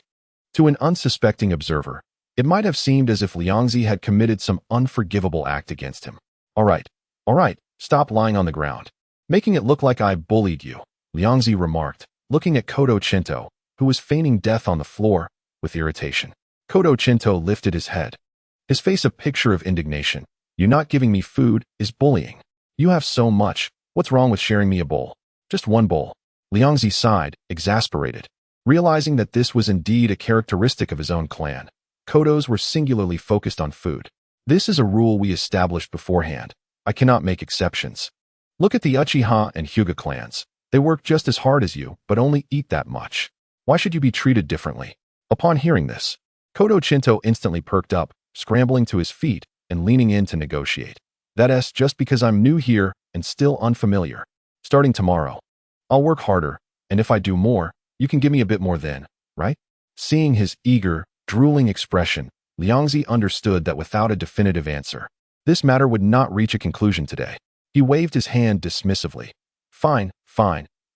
To an unsuspecting observer, it might have seemed as if Liangzi had committed some unforgivable act against him. All right, stop lying on the ground, making it look like I bullied you, Liangzi remarked, looking at Kodo Chinto, who was feigning death on the floor, with irritation. Kodo Chinto lifted his head, his face a picture of indignation. You not giving me food is bullying. You have so much. What's wrong with sharing me a bowl? Just one bowl. Liangzi sighed, exasperated, realizing that this was indeed a characteristic of his own clan. Kodos were singularly focused on food. This is a rule we established beforehand. I cannot make exceptions. Look at the Uchiha and Hyuga clans. They work just as hard as you, but only eat that much. Why should you be treated differently? Upon hearing this, Kodo Chinto instantly perked up, scrambling to his feet and leaning in to negotiate. That's just because I'm new here and still unfamiliar. Starting tomorrow, I'll work harder, and if I do more, you can give me a bit more then, right? Seeing his eager, drooling expression, Liangzi understood that without a definitive answer, this matter would not reach a conclusion today. He waved his hand dismissively. Fine.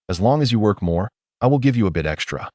As long as you work more, I will give you a bit extra.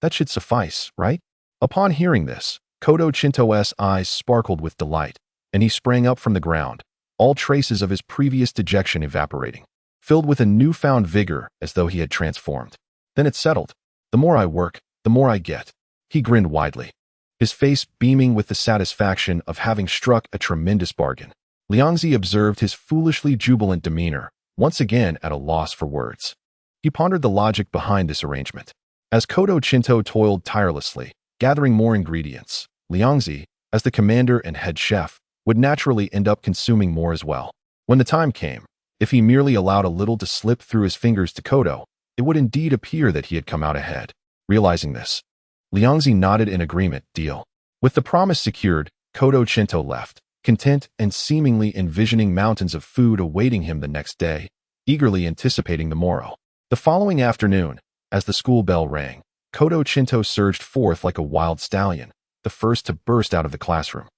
That should suffice, right? Upon hearing this, Kodo Chinto's eyes sparkled with delight, and he sprang up from the ground, all traces of his previous dejection evaporating, filled with a newfound vigor as though he had transformed. Then it settled. The more I work, the more I get. He grinned widely, his face beaming with the satisfaction of having struck a tremendous bargain. Liangzi observed his foolishly jubilant demeanor, once again at a loss for words. He pondered the logic behind this arrangement. As Kodo Chinto toiled tirelessly, gathering more ingredients, Liangzi, as the commander and head chef, would naturally end up consuming more as well. When the time came, if he merely allowed a little to slip through his fingers to Kodo, it would indeed appear that he had come out ahead. Realizing this, Liangzi nodded in agreement. Deal. With the promise secured, Kodo Chinto left, content and seemingly envisioning mountains of food awaiting him the next day, eagerly anticipating the morrow. The following afternoon, as the school bell rang, Kodo Chinto surged forth like a wild stallion, the first to burst out of the classroom,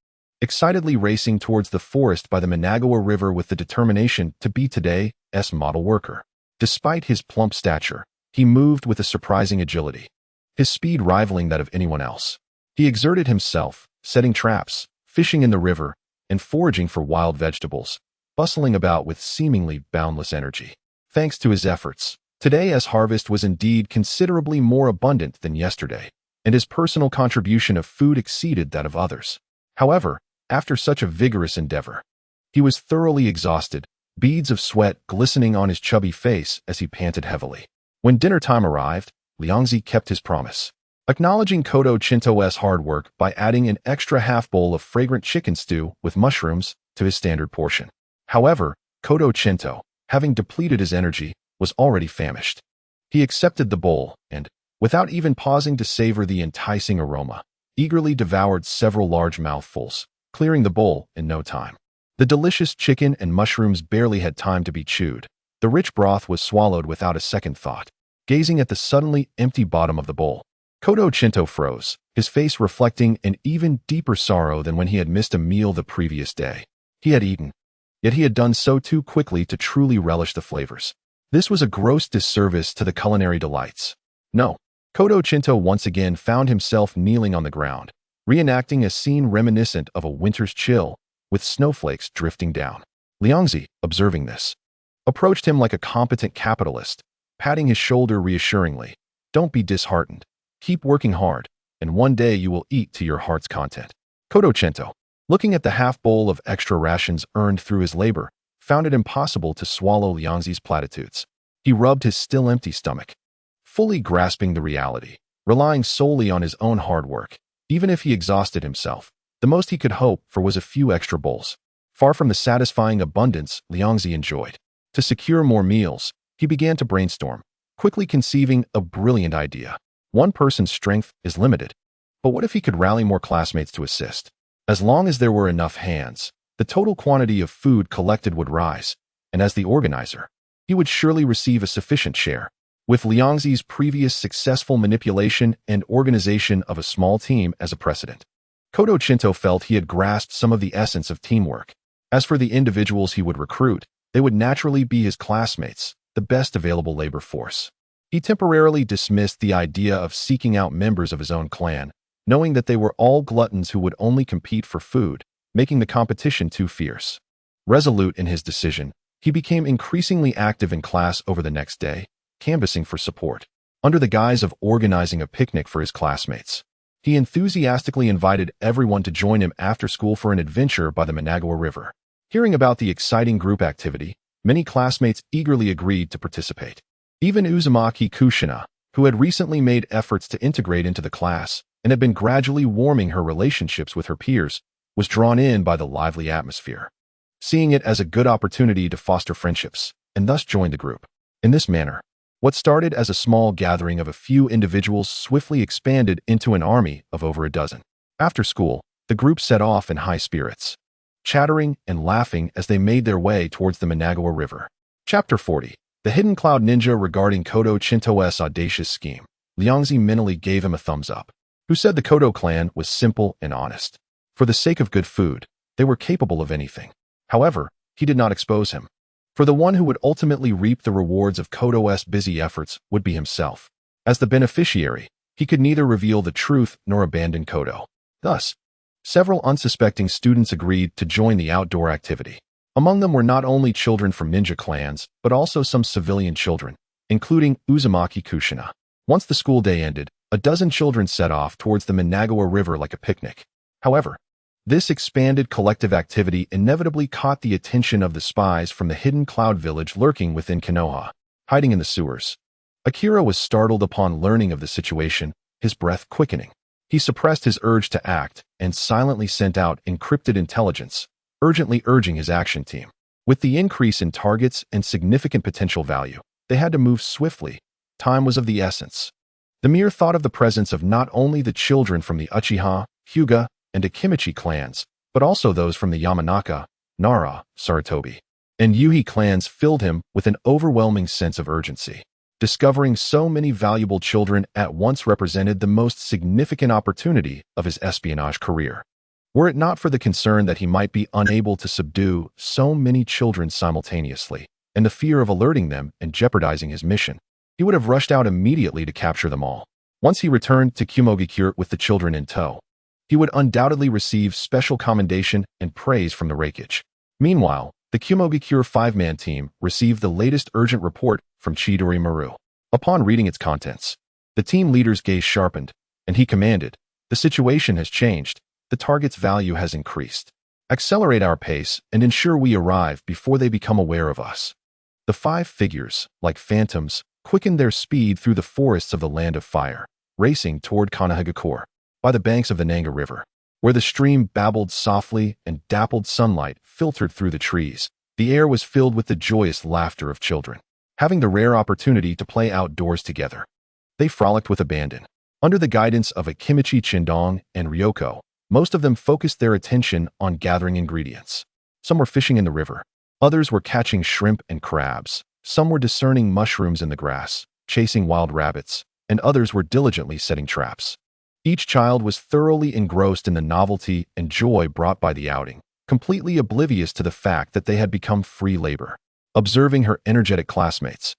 excitedly racing towards the forest by the Managawa River with the determination to be today's model worker. Despite his plump stature, he moved with a surprising agility, his speed rivaling that of anyone else. He exerted himself, setting traps, fishing in the river, and foraging for wild vegetables, bustling about with seemingly boundless energy. Thanks to his efforts, today's harvest was indeed considerably more abundant than yesterday, and his personal contribution of food exceeded that of others. However, after such a vigorous endeavor, he was thoroughly exhausted, beads of sweat glistening on his chubby face as he panted heavily. When dinner time arrived, Liangzi kept his promise. acknowledging Kodo Chinto's hard work by adding an extra half bowl of fragrant chicken stew with mushrooms to his standard portion. However, Kodo Chinto, having depleted his energy, was already famished. He accepted the bowl and, without even pausing to savor the enticing aroma, eagerly devoured several large mouthfuls, clearing the bowl in no time. The delicious chicken and mushrooms barely had time to be chewed. The rich broth was swallowed without a second thought. Gazing at the suddenly empty bottom of the bowl, Kodo Chinto froze, his face reflecting an even deeper sorrow than when he had missed a meal the previous day. He had eaten, yet he had done so too quickly to truly relish the flavors. This was a gross disservice to the culinary delights. No, Kodo Chinto once again found himself kneeling on the ground, reenacting a scene reminiscent of a winter's chill, with snowflakes drifting down. Liangzi, observing this, approached him like a competent capitalist, patting his shoulder reassuringly. Don't be disheartened. Keep working hard, and one day you will eat to your heart's content. Kodo Chinto, looking at the half bowl of extra rations earned through his labor, found it impossible to swallow Liangzi's platitudes. He rubbed his still empty stomach, fully grasping the reality, relying solely on his own hard work. Even if he exhausted himself, the most he could hope for was a few extra bowls. Far from the satisfying abundance Liangzi enjoyed. To secure more meals, he began to brainstorm, quickly conceiving a brilliant idea. One person's strength is limited, but what if he could rally more classmates to assist? As long as there were enough hands, the total quantity of food collected would rise, and as the organizer, he would surely receive a sufficient share. With Liangzi's previous successful manipulation and organization of a small team as a precedent, Kodo Chinto felt he had grasped some of the essence of teamwork. As for the individuals he would recruit, they would naturally be his classmates, the best available labor force. He temporarily dismissed the idea of seeking out members of his own clan, knowing that they were all gluttons who would only compete for food, making the competition too fierce. Resolute in his decision, he became increasingly active in class over the next day, canvassing for support. Under the guise of organizing a picnic for his classmates, he enthusiastically invited everyone to join him after school for an adventure by the Managawa River. Hearing about the exciting group activity, many classmates eagerly agreed to participate. Even Uzumaki Kushina, who had recently made efforts to integrate into the class and had been gradually warming her relationships with her peers, was drawn in by the lively atmosphere, seeing it as a good opportunity to foster friendships, and thus joined the group. In this manner, what started as a small gathering of a few individuals swiftly expanded into an army of over a dozen. After school, the group set off in high spirits, chattering and laughing as they made their way towards the Managawa River. Chapter 40. The Hidden Cloud Ninja regarding Kodo Chinto's audacious scheme. Liangzi mentally gave him a thumbs up, who said the Kodo clan was simple and honest. For the sake of good food, they were capable of anything. However, he did not expose him. For the one who would ultimately reap the rewards of Kodo's busy efforts would be himself. As the beneficiary, he could neither reveal the truth nor abandon Kodo. Thus, several unsuspecting students agreed to join the outdoor activity. Among them were not only children from ninja clans, but also some civilian children, including Uzumaki Kushina. Once the school day ended, a dozen children set off towards the Managawa River like a picnic. However, this expanded collective activity inevitably caught the attention of the spies from the hidden cloud village lurking within Konoha, hiding in the sewers. Akira was startled upon learning of the situation, his breath quickening. He suppressed his urge to act and silently sent out encrypted intelligence, urgently urging his action team. With the increase in targets and significant potential value, they had to move swiftly. Time was of the essence. The mere thought of the presence of not only the children from the Uchiha, Hyuga, and Akimichi clans, but also those from the Yamanaka, Nara, Sarutobi, and Yuhi clans filled him with an overwhelming sense of urgency. Discovering so many valuable children at once represented the most significant opportunity of his espionage career. Were it not for the concern that he might be unable to subdue so many children simultaneously, and the fear of alerting them and jeopardizing his mission, he would have rushed out immediately to capture them all. Once he returned to Kumogakure with the children in tow, he would undoubtedly receive special commendation and praise from the Reikage. Meanwhile, the Kumogakure five-man team received the latest urgent report from Chidori Maru. Upon reading its contents, the team leader's gaze sharpened, and he commanded, "The situation has changed. The target's value has increased. Accelerate our pace and ensure we arrive before they become aware of us." The five figures, like phantoms, quickened their speed through the forests of the Land of Fire, racing toward Kanahagakure, by the banks of the Nanga River, where the stream babbled softly and dappled sunlight filtered through the trees. The air was filled with the joyous laughter of children, having the rare opportunity to play outdoors together. They frolicked with abandon. Under the guidance of Akimichi Chindong and Ryoko, most of them focused their attention on gathering ingredients. Some were fishing in the river. Others were catching shrimp and crabs. Some were discerning mushrooms in the grass, chasing wild rabbits, and others were diligently setting traps. Each child was thoroughly engrossed in the novelty and joy brought by the outing, completely oblivious to the fact that they had become free labor. Observing her energetic classmates,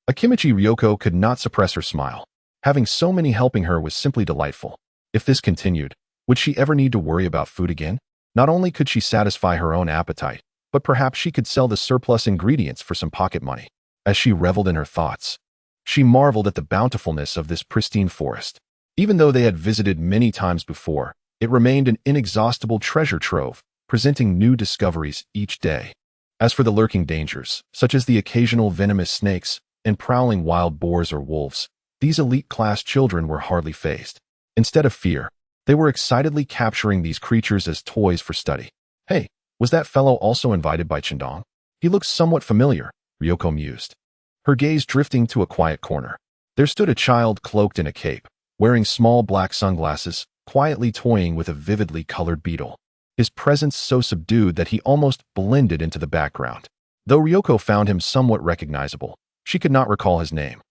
Akimichi Ryoko could not suppress her smile. Having so many helping her was simply delightful. If this continued, would she ever need to worry about food again? Not only could she satisfy her own appetite, but perhaps she could sell the surplus ingredients for some pocket money. As she reveled in her thoughts, she marveled at the bountifulness of this pristine forest. Even though they had visited many times before, it remained an inexhaustible treasure trove, presenting new discoveries each day. As for the lurking dangers, such as the occasional venomous snakes and prowling wild boars or wolves, these elite-class children were hardly fazed. Instead of fear, they were excitedly capturing these creatures as toys for study. Hey, was that fellow also invited by Chindong? He looks somewhat familiar, Ryoko mused, her gaze drifting to a quiet corner. There stood a child cloaked in a cape, wearing small black sunglasses, quietly toying with a vividly colored beetle. His presence so subdued that he almost blended into the background. Though Ryoko found him somewhat recognizable, she could not recall his name,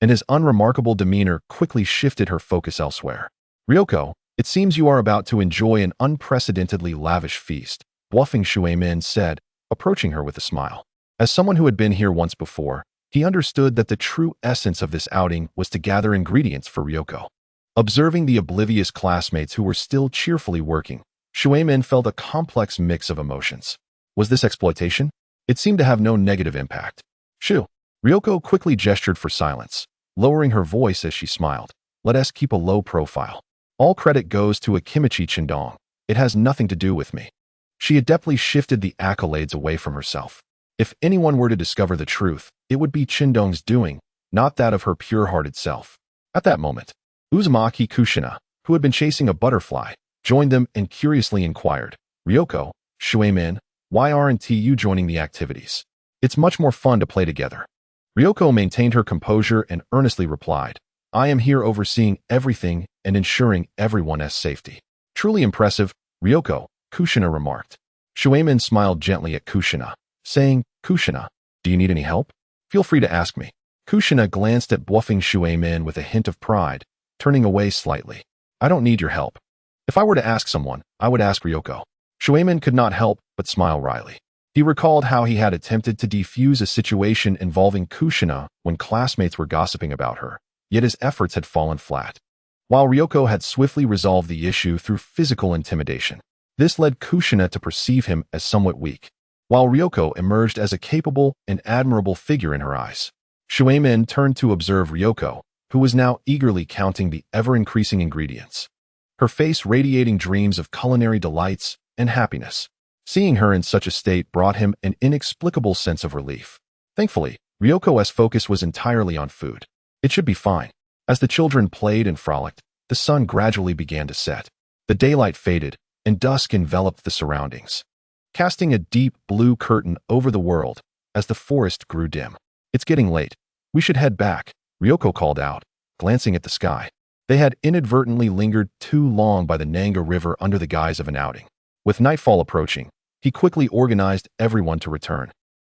and his unremarkable demeanor quickly shifted her focus elsewhere. Ryoko, it seems you are about to enjoy an unprecedentedly lavish feast, Bluffing Shuemin said, approaching her with a smile. As someone who had been here once before, he understood that the true essence of this outing was to gather ingredients for Ryoko. Observing the oblivious classmates who were still cheerfully working, Shuemin felt a complex mix of emotions. Was this exploitation? It seemed to have no negative impact. Shoo! Ryoko quickly gestured for silence, lowering her voice as she smiled. Let us keep a low profile. All credit goes to Akimichi Chindong. It has nothing to do with me. She adeptly shifted the accolades away from herself. If anyone were to discover the truth, it would be Chindong's doing, not that of her pure-hearted self. At that moment, Uzumaki Kushina, who had been chasing a butterfly, joined them and curiously inquired, Ryoko, Shuemin, why aren't you joining the activities? It's much more fun to play together. Ryoko maintained her composure and earnestly replied, I am here overseeing everything and ensuring everyone's safety. Truly impressive, Ryoko, Kushina remarked. Shuemin smiled gently at Kushina, saying, Kushina, do you need any help? Feel free to ask me. Kushina glanced at bluffing Shuemin with a hint of pride, turning away slightly. I don't need your help. If I were to ask someone, I would ask Ryoko. Shuemin could not help but smile wryly. He recalled how he had attempted to defuse a situation involving Kushina when classmates were gossiping about her, yet his efforts had fallen flat. While Ryoko had swiftly resolved the issue through physical intimidation, this led Kushina to perceive him as somewhat weak, while Ryoko emerged as a capable and admirable figure in her eyes. Shuemin turned to observe Ryoko, who was now eagerly counting the ever-increasing ingredients, her face radiating dreams of culinary delights and happiness. Seeing her in such a state brought him an inexplicable sense of relief. Thankfully, Ryoko's focus was entirely on food. It should be fine. As the children played and frolicked, the sun gradually began to set. The daylight faded, and dusk enveloped the surroundings, casting a deep blue curtain over the world as the forest grew dim. It's getting late. We should head back, Ryoko called out, glancing at the sky. They had inadvertently lingered too long by the Nanga River under the guise of an outing. With nightfall approaching, he quickly organized everyone to return,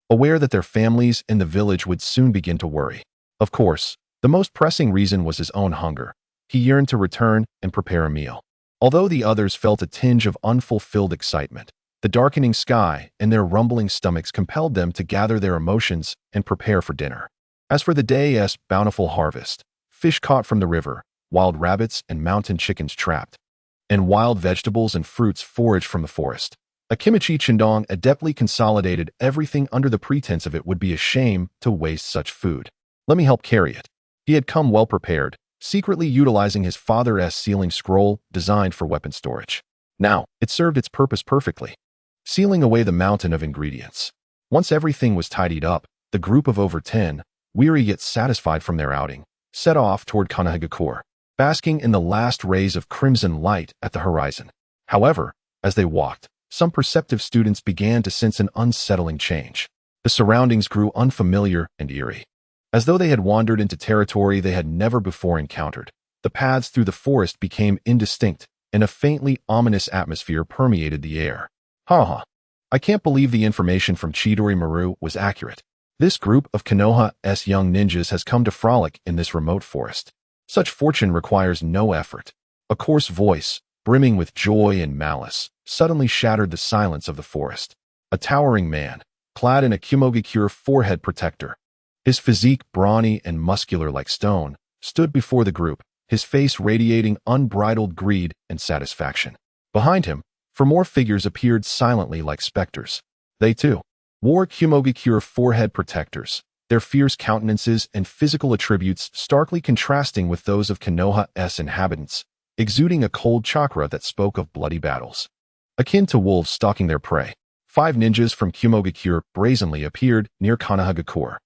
aware that their families and the village would soon begin to worry. Of course, the most pressing reason was his own hunger. He yearned to return and prepare a meal. Although the others felt a tinge of unfulfilled excitement, the darkening sky and their rumbling stomachs compelled them to gather their emotions and prepare for dinner. As for the day's bountiful harvest, fish caught from the river, wild rabbits and mountain chickens trapped, and wild vegetables and fruits foraged from the forest, Akimichi Chindong adeptly consolidated everything under the pretense of it would be a shame to waste such food. Let me help carry it. He had come well prepared, secretly utilizing his father's sealing scroll designed for weapon storage. Now, it served its purpose perfectly, sealing away the mountain of ingredients. Once everything was tidied up, the group of over 10, weary yet satisfied from their outing, set off toward Kanahagakure. basking in the last rays of crimson light at the horizon. However, as they walked, some perceptive students began to sense an unsettling change. The surroundings grew unfamiliar and eerie, as though they had wandered into territory they had never before encountered. The paths through the forest became indistinct, and a faintly ominous atmosphere permeated the air. I can't believe the information from Chidori was accurate. This group of Konoha's young ninjas has come to frolic in this remote forest. Such fortune requires no effort. A coarse voice, brimming with joy and malice, suddenly shattered the silence of the forest. A towering man, clad in a Kimogakure forehead protector, his physique brawny and muscular like stone, stood before the group, his face radiating unbridled greed and satisfaction. Behind him, more figures appeared silently like specters. They, too, wore Kimogakure forehead protectors, their fierce countenances and physical attributes starkly contrasting with those of Konoha's inhabitants, exuding a cold chakra that spoke of bloody battles. Akin to wolves stalking their prey, 5 ninjas from Kimogakure brazenly appeared near Konohagakure.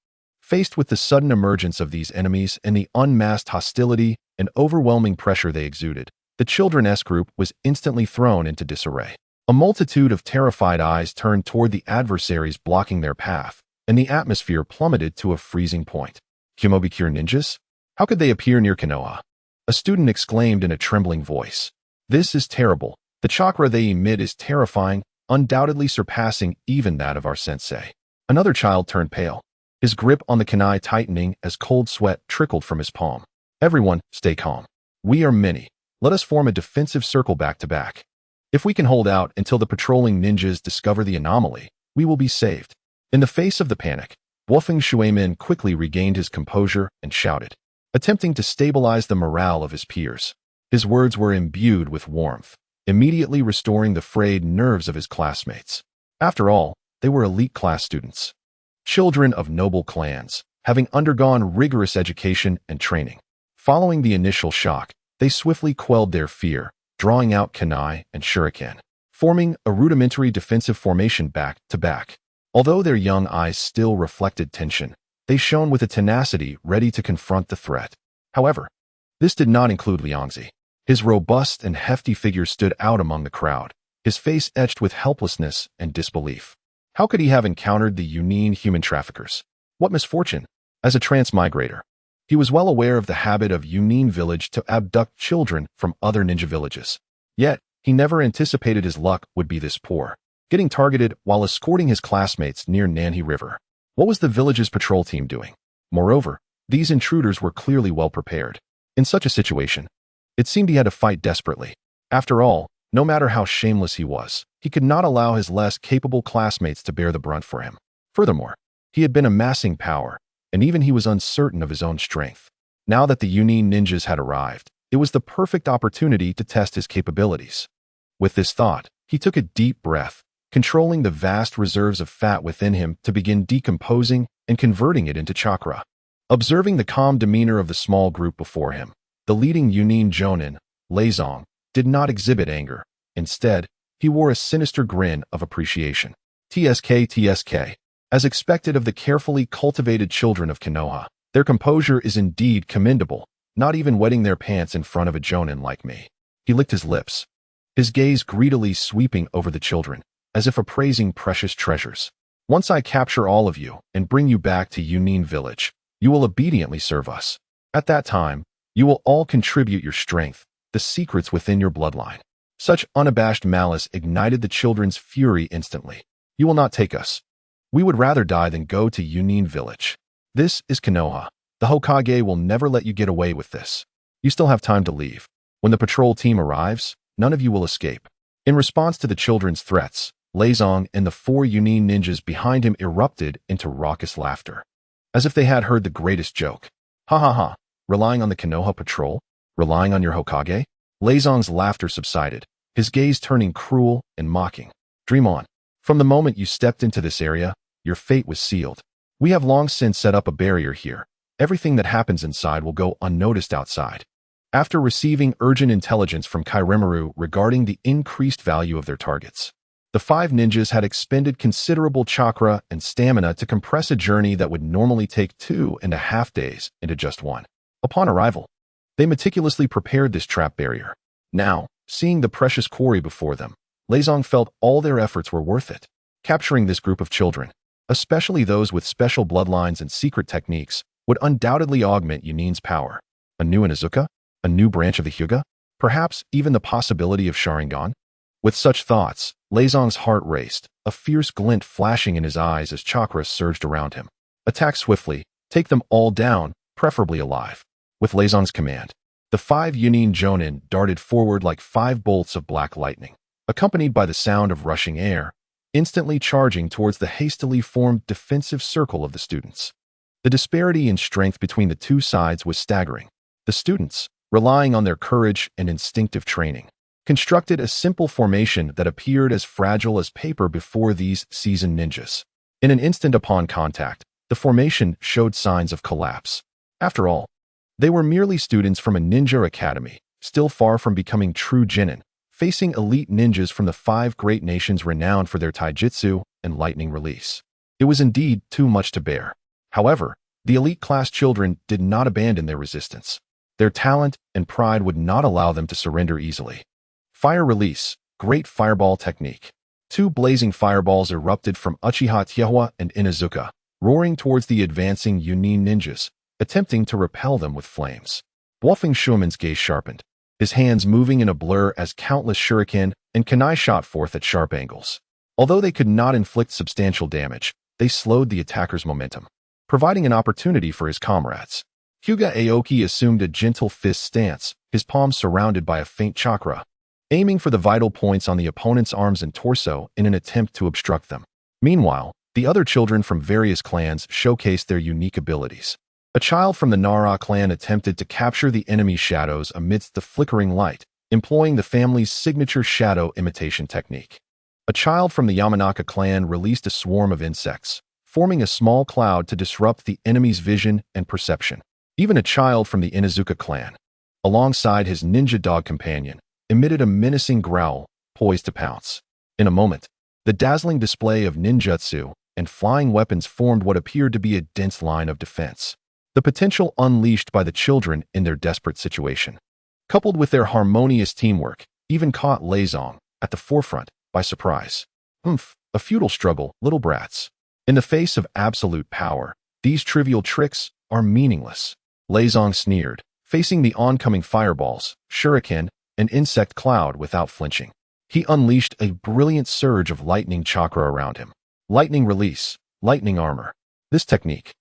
Faced with the sudden emergence of these enemies and the unmasked hostility and overwhelming pressure they exuded, the children's group was instantly thrown into disarray. A multitude of terrified eyes turned toward the adversaries blocking their path, and the atmosphere plummeted to a freezing point. Kimogakure ninjas? How could they appear near Konoha? A student exclaimed in a trembling voice. This is terrible. The chakra they emit is terrifying, undoubtedly surpassing even that of our sensei. Another child turned pale, his grip on the kunai tightening as cold sweat trickled from his palm. Everyone, stay calm. We are many. Let us form a defensive circle back to back. If we can hold out until the patrolling ninjas discover the anomaly, we will be saved. In the face of the panic, Wolfeng Shuemin quickly regained his composure and shouted, attempting to stabilize the morale of his peers. His words were imbued with warmth, immediately restoring the frayed nerves of his classmates. After all, they were elite class students, children of noble clans, having undergone rigorous education and training. Following the initial shock, they swiftly quelled their fear, drawing out kunai and shuriken, forming a rudimentary defensive formation back to back. Although their young eyes still reflected tension, they shone with a tenacity ready to confront the threat. However, this did not include Liangzi. His robust and hefty figure stood out among the crowd, his face etched with helplessness and disbelief. How could he have encountered the Yunin human traffickers? What misfortune! As a transmigrator, he was well aware of the habit of Yunin village to abduct children from other ninja villages. Yet, he never anticipated his luck would be this poor, getting targeted while escorting his classmates near Nanhi River. What was the village's patrol team doing? Moreover, these intruders were clearly well prepared. In such a situation, it seemed he had to fight desperately. After all, no matter how shameless he was, he could not allow his less capable classmates to bear the brunt for him. Furthermore, he had been amassing power, and even he was uncertain of his own strength. Now that the Yunin ninjas had arrived, it was the perfect opportunity to test his capabilities. With this thought, he took a deep breath, controlling the vast reserves of fat within him to begin decomposing and converting it into chakra. Observing the calm demeanor of the small group before him, the leading Yunin Jonin, Leizong, did not exhibit anger. Instead, he wore a sinister grin of appreciation. TSK. As expected of the carefully cultivated children of Konoha, their composure is indeed commendable, not even wetting their pants in front of a Jonin like me. He licked his lips, his gaze greedily sweeping over the children, as if appraising precious treasures. Once I capture all of you and bring you back to Yunin village, you will obediently serve us. At that time, you will all contribute your strength, the secrets within your bloodline. Such unabashed malice ignited the children's fury instantly. You will not take us. We would rather die than go to Yunin village. This is Konoha. The Hokage will never let you get away with this. You still have time to leave. When the patrol team arrives, none of you will escape. In response to the children's threats, Leizong and the 4 Yunin ninjas behind him erupted into raucous laughter, as if they had heard the greatest joke. Ha ha ha, relying on the Konoha patrol? Relying on your Hokage? Leizong's laughter subsided, his gaze turning cruel and mocking. Dream on. From the moment you stepped into this area, your fate was sealed. We have long since set up a barrier here. Everything that happens inside will go unnoticed outside. After receiving urgent intelligence from Kairimaru regarding the increased value of their targets, the 5 ninjas had expended considerable chakra and stamina to compress a journey that would normally take 2.5 days into just 1. Upon arrival, They meticulously prepared this trap barrier. Now, seeing the precious quarry before them, Leizong felt all their efforts were worth it. Capturing this group of children, especially those with special bloodlines and secret techniques, would undoubtedly augment Yunin's power. A new Inuzuka? A new branch of the Hyuga? Perhaps even the possibility of Sharingan? With such thoughts, Leizong's heart raced, a fierce glint flashing in his eyes as chakras surged around him. Attack swiftly, take them all down, preferably alive. With Leizong's command, the 5 Yunin Jonin darted forward like 5 bolts of black lightning, accompanied by the sound of rushing air, instantly charging towards the hastily formed defensive circle of the students. The disparity in strength between the two sides was staggering. The students, relying on their courage and instinctive training, constructed a simple formation that appeared as fragile as paper before these seasoned ninjas. In an instant upon contact, the formation showed signs of collapse. After all, they were merely students from a ninja academy, still far from becoming true Jinin, facing elite ninjas from the 5 great nations renowned for their taijutsu and lightning release. It was indeed too much to bear. However, the elite-class children did not abandon their resistance. Their talent and pride would not allow them to surrender easily. Fire release, great fireball technique. 2 blazing fireballs erupted from Uchiha Tiewa and Inuzuka, roaring towards the advancing Yunin ninjas, attempting to repel them with flames. Bluffing Shumen's gaze sharpened, his hands moving in a blur as countless shuriken and kunai shot forth at sharp angles. Although they could not inflict substantial damage, they slowed the attacker's momentum, providing an opportunity for his comrades. Hyuga Aoki assumed a gentle fist stance, his palms surrounded by a faint chakra, aiming for the vital points on the opponent's arms and torso in an attempt to obstruct them. Meanwhile, the other children from various clans showcased their unique abilities. A child from the Nara clan attempted to capture the enemy's shadows amidst the flickering light, employing the family's signature shadow imitation technique. A child from the Yamanaka clan released a swarm of insects, forming a small cloud to disrupt the enemy's vision and perception. Even a child from the Inuzuka clan, alongside his ninja dog companion, emitted a menacing growl, poised to pounce. In a moment, the dazzling display of ninjutsu and flying weapons formed what appeared to be a dense line of defense. The potential unleashed by the children in their desperate situation, coupled with their harmonious teamwork, even caught Leizong, at the forefront, by surprise. A futile struggle, little brats. In the face of absolute power, these trivial tricks are meaningless. Leizong sneered, facing the oncoming fireballs, shuriken, and insect cloud without flinching. He unleashed a brilliant surge of lightning chakra around him. Lightning release, lightning armor. This technique,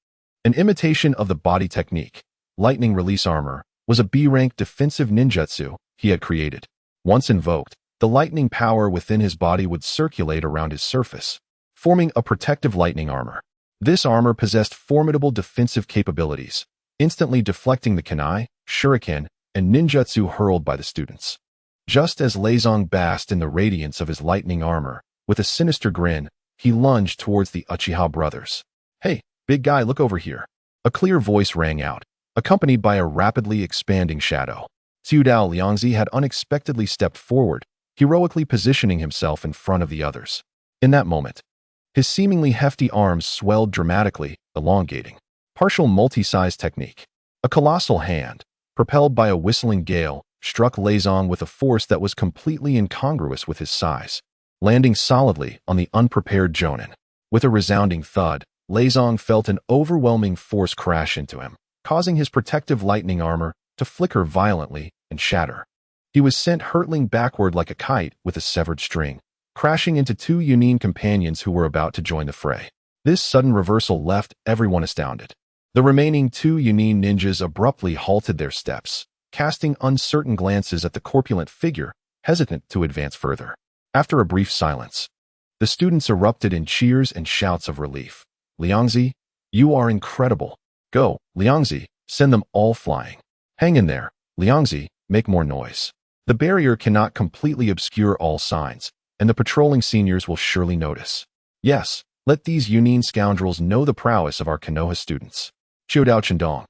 an imitation of the body technique, lightning release armor, was a B-rank defensive ninjutsu he had created. Once invoked, the lightning power within his body would circulate around his surface, forming a protective lightning armor. This armor possessed formidable defensive capabilities, instantly deflecting the kunai, shuriken, and ninjutsu hurled by the students. Just as Leizong basked in the radiance of his lightning armor, with a sinister grin, he lunged towards the Uchiha brothers. "Hey, big guy, look over here." A clear voice rang out, accompanied by a rapidly expanding shadow. Xiudao Liangzi had unexpectedly stepped forward, heroically positioning himself in front of the others. In that moment, his seemingly hefty arms swelled dramatically, elongating. Partial multi-size technique. A colossal hand, propelled by a whistling gale, struck Leizong with a force that was completely incongruous with his size, landing solidly on the unprepared Jonin. With a resounding thud, Leizong felt an overwhelming force crash into him, causing his protective lightning armor to flicker violently and shatter. He was sent hurtling backward like a kite with a severed string, crashing into 2 Yunin companions who were about to join the fray. This sudden reversal left everyone astounded. The remaining 2 Yunin ninjas abruptly halted their steps, casting uncertain glances at the corpulent figure, hesitant to advance further. After a brief silence, the students erupted in cheers and shouts of relief. "Liangzi, you are incredible. Go, Liangzi, send them all flying. Hang in there, Liangzi, make more noise." The barrier cannot completely obscure all signs, and the patrolling seniors will surely notice. Yes, let these Yunin scoundrels know the prowess of our Konoha students. Xiudao Chendong,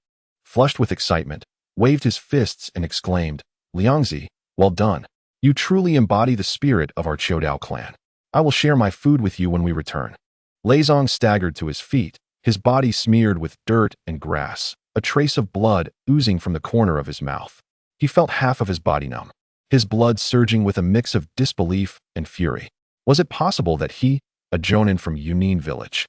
flushed with excitement, waved his fists and exclaimed, "Liangzi, well done. You truly embody the spirit of our Xiudao clan. I will share my food with you when we return." Leizong staggered to his feet, his body smeared with dirt and grass, a trace of blood oozing from the corner of his mouth. He felt half of his body numb, his blood surging with a mix of disbelief and fury. Was it possible that he, a jonin from Yunin village,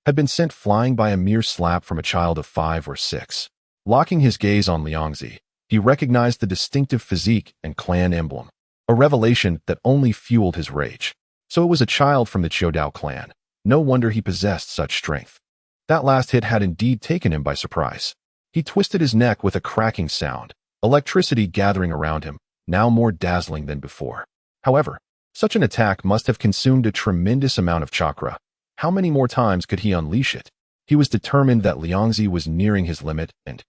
had been sent flying by a mere slap from a child of 5 or 6? Locking his gaze on Liangzi, he recognized the distinctive physique and clan emblem, a revelation that only fueled his rage. So it was a child from the Chiodao clan. No wonder he possessed such strength. That last hit had indeed taken him by surprise. He twisted his neck with a cracking sound, electricity gathering around him, now more dazzling than before. However, such an attack must have consumed a tremendous amount of chakra. How many more times could he unleash it? He was determined that Liangzi was nearing his limit and,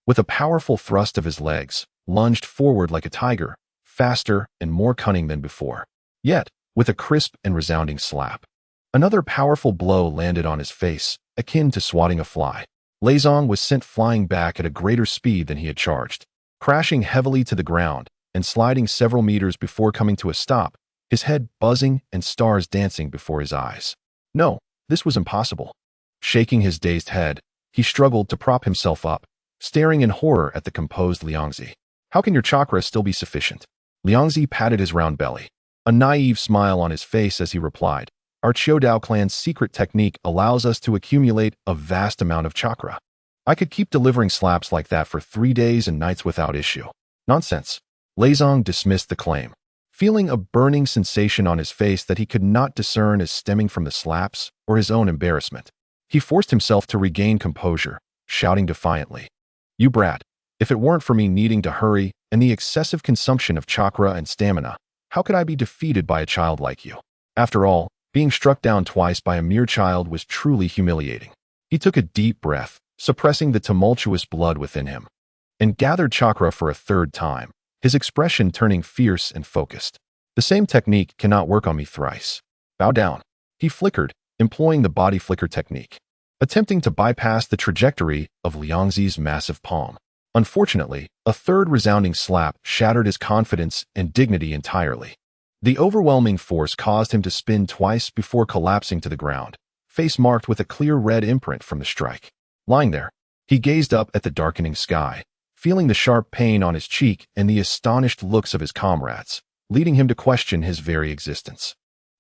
with a powerful thrust of his legs, lunged forward like a tiger, faster and more cunning than before. Yet, with a crisp and resounding slap, another powerful blow landed on his face, akin to swatting a fly. Liangzi was sent flying back at a greater speed than he had charged, crashing heavily to the ground and sliding several meters before coming to a stop, his head buzzing and stars dancing before his eyes. No, this was impossible. Shaking his dazed head, he struggled to prop himself up, staring in horror at the composed Liangzi. How can your chakra still be sufficient? Liangzi patted his round belly, a naive smile on his face as he replied, our Chiodao clan's secret technique allows us to accumulate a vast amount of chakra. I could keep delivering slaps like that for 3 days and nights without issue. Nonsense. Liangzi dismissed the claim, feeling a burning sensation on his face that he could not discern as stemming from the slaps or his own embarrassment. He forced himself to regain composure, shouting defiantly, "You brat, if it weren't for me needing to hurry and the excessive consumption of chakra and stamina, how could I be defeated by a child like you?" After all, being struck down twice by a mere child was truly humiliating. He took a deep breath, suppressing the tumultuous blood within him, and gathered chakra for a third time, his expression turning fierce and focused. The same technique cannot work on me thrice. Bow down. He flickered, employing the body flicker technique, attempting to bypass the trajectory of Liangzi's massive palm. Unfortunately, a third resounding slap shattered his confidence and dignity entirely. The overwhelming force caused him to spin twice before collapsing to the ground, face marked with a clear red imprint from the strike. Lying there, he gazed up at the darkening sky, feeling the sharp pain on his cheek and the astonished looks of his comrades, leading him to question his very existence.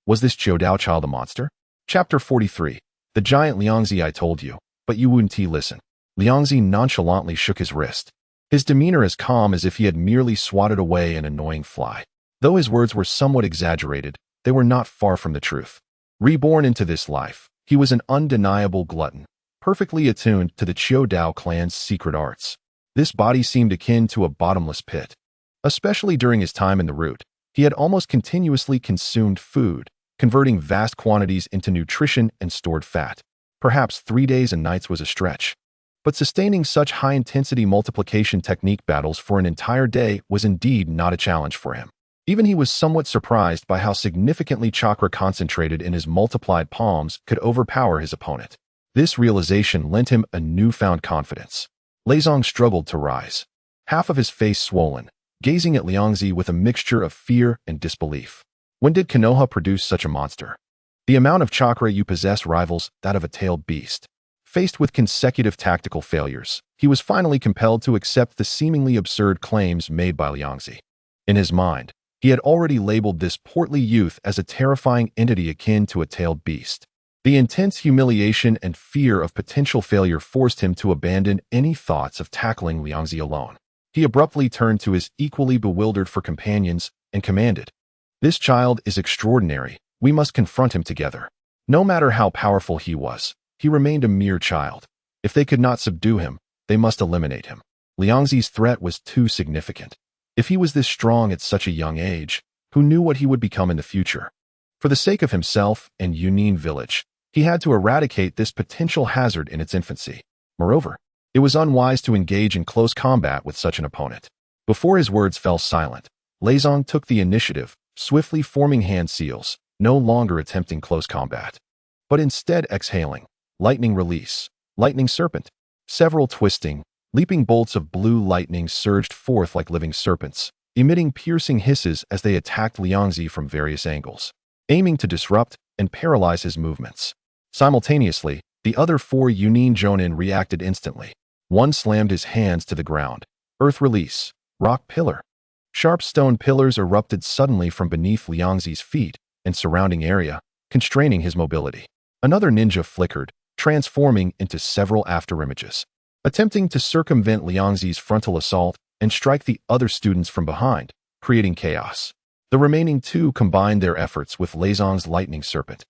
Was this Chiodao child a monster? Chapter 43. The giant Liangzi I told you, but you wouldn't listen. Liangzi nonchalantly shook his wrist, his demeanor as calm as if he had merely swatted away an annoying fly. Though his words were somewhat exaggerated, they were not far from the truth. Reborn into this life, he was an undeniable glutton, perfectly attuned to the Chiodao clan's secret arts. This body seemed akin to a bottomless pit. Especially during his time in the root, he had almost continuously consumed food, converting vast quantities into nutrition and stored fat. Perhaps 3 days and nights was a stretch. But sustaining such high-intensity multiplication technique battles for an entire day was indeed not a challenge for him. Even he was somewhat surprised by how significantly chakra concentrated in his multiplied palms could overpower his opponent. This realization lent him a newfound confidence. Liangzi struggled to rise, half of his face swollen, gazing at Liangzi with a mixture of fear and disbelief. When did Konoha produce such a monster? The amount of chakra you possess rivals that of a tailed beast. Faced with consecutive tactical failures, he was finally compelled to accept the seemingly absurd claims made by Liangzi. In his mind, he had already labeled this portly youth as a terrifying entity akin to a tailed beast. The intense humiliation and fear of potential failure forced him to abandon any thoughts of tackling Liangzi alone. He abruptly turned to his equally bewildered companions and commanded, "This child is extraordinary. We must confront him together." No matter how powerful he was, he remained a mere child. If they could not subdue him, they must eliminate him. Liangzi's threat was too significant. If he was this strong at such a young age, who knew what he would become in the future? For the sake of himself and Yunin village, he had to eradicate this potential hazard in its infancy. Moreover, it was unwise to engage in close combat with such an opponent. Before his words fell silent, Liangzi took the initiative, swiftly forming hand seals, no longer attempting close combat, but instead exhaling, lightning release, lightning serpent. Several twisting, leaping bolts of blue lightning surged forth like living serpents, emitting piercing hisses as they attacked Liangzi from various angles, aiming to disrupt and paralyze his movements. Simultaneously, the other 4 Yunin Jonin reacted instantly. One slammed his hands to the ground. Earth release. Rock pillar. Sharp stone pillars erupted suddenly from beneath Liangzi's feet and surrounding area, constraining his mobility. Another ninja flickered, transforming into several afterimages, attempting to circumvent Liangzi's frontal assault and strike the other students from behind, creating chaos. The remaining two combined their efforts with Leizong's lightning serpent,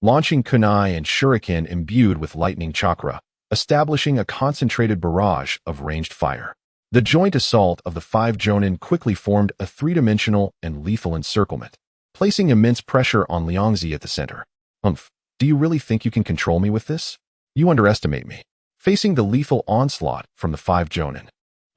launching kunai and shuriken imbued with lightning chakra, establishing a concentrated barrage of ranged fire. The joint assault of the 5 jonin quickly formed a 3-dimensional and lethal encirclement, placing immense pressure on Liangzi at the center. Do you really think you can control me with this? You underestimate me. Facing the lethal onslaught from the 5 jonin,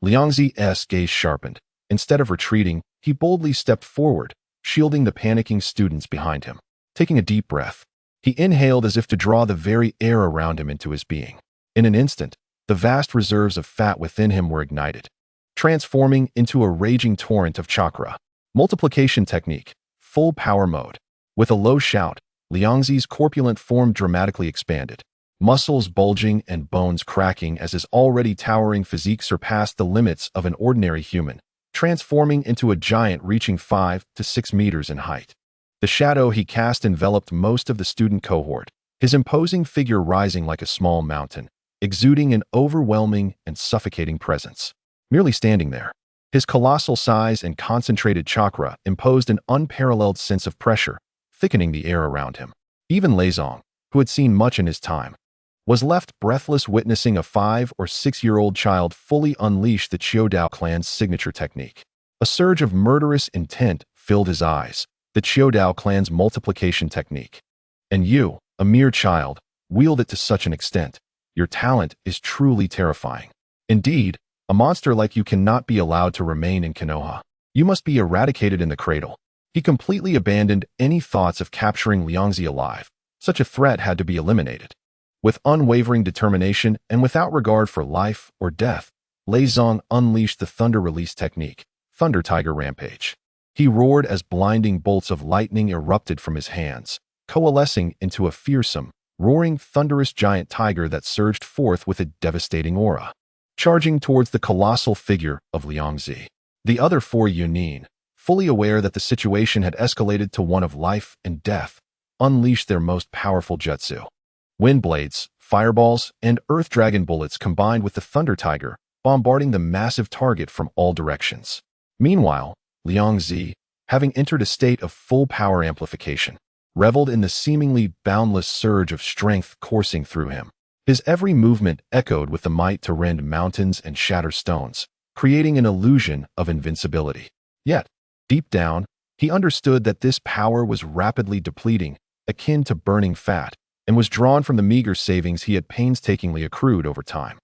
Liangzi's gaze sharpened. Instead of retreating, he boldly stepped forward, shielding the panicking students behind him. Taking a deep breath, he inhaled as if to draw the very air around him into his being. In an instant, the vast reserves of fat within him were ignited, transforming into a raging torrent of chakra. Multiplication technique, full power mode. With a low shout, Liangzi's corpulent form dramatically expanded, muscles bulging and bones cracking as his already towering physique surpassed the limits of an ordinary human, transforming into a giant reaching 5 to 6 meters in height. The shadow he cast enveloped most of the student cohort, his imposing figure rising like a small mountain, exuding an overwhelming and suffocating presence. Merely standing there, his colossal size and concentrated chakra imposed an unparalleled sense of pressure, thickening the air around him. Even Leizong, who had seen much in his time, was left breathless witnessing a 5 or 6-year-old child fully unleash the Chiodao clan's signature technique. A surge of murderous intent filled his eyes, the Chiodao clan's multiplication technique. And you, a mere child, wield it to such an extent. Your talent is truly terrifying. Indeed, a monster like you cannot be allowed to remain in Konoha. You must be eradicated in the cradle. He completely abandoned any thoughts of capturing Liangzi alive. Such a threat had to be eliminated. With unwavering determination and without regard for life or death, Leizong unleashed the Thunder Release technique, Thunder Tiger Rampage. He roared as blinding bolts of lightning erupted from his hands, coalescing into a fearsome, roaring thunderous giant tiger that surged forth with a devastating aura, charging towards the colossal figure of Liangzi. The other 4 Yunin, fully aware that the situation had escalated to one of life and death, unleashed their most powerful jutsu. Wind blades, fireballs, and earth dragon bullets combined with the Thunder Tiger, bombarding the massive target from all directions. Meanwhile, Liangzi, having entered a state of full power amplification, reveled in the seemingly boundless surge of strength coursing through him. His every movement echoed with the might to rend mountains and shatter stones, creating an illusion of invincibility. Yet, deep down, he understood that this power was rapidly depleting, akin to burning fat, and was drawn from the meager savings he had painstakingly accrued over time.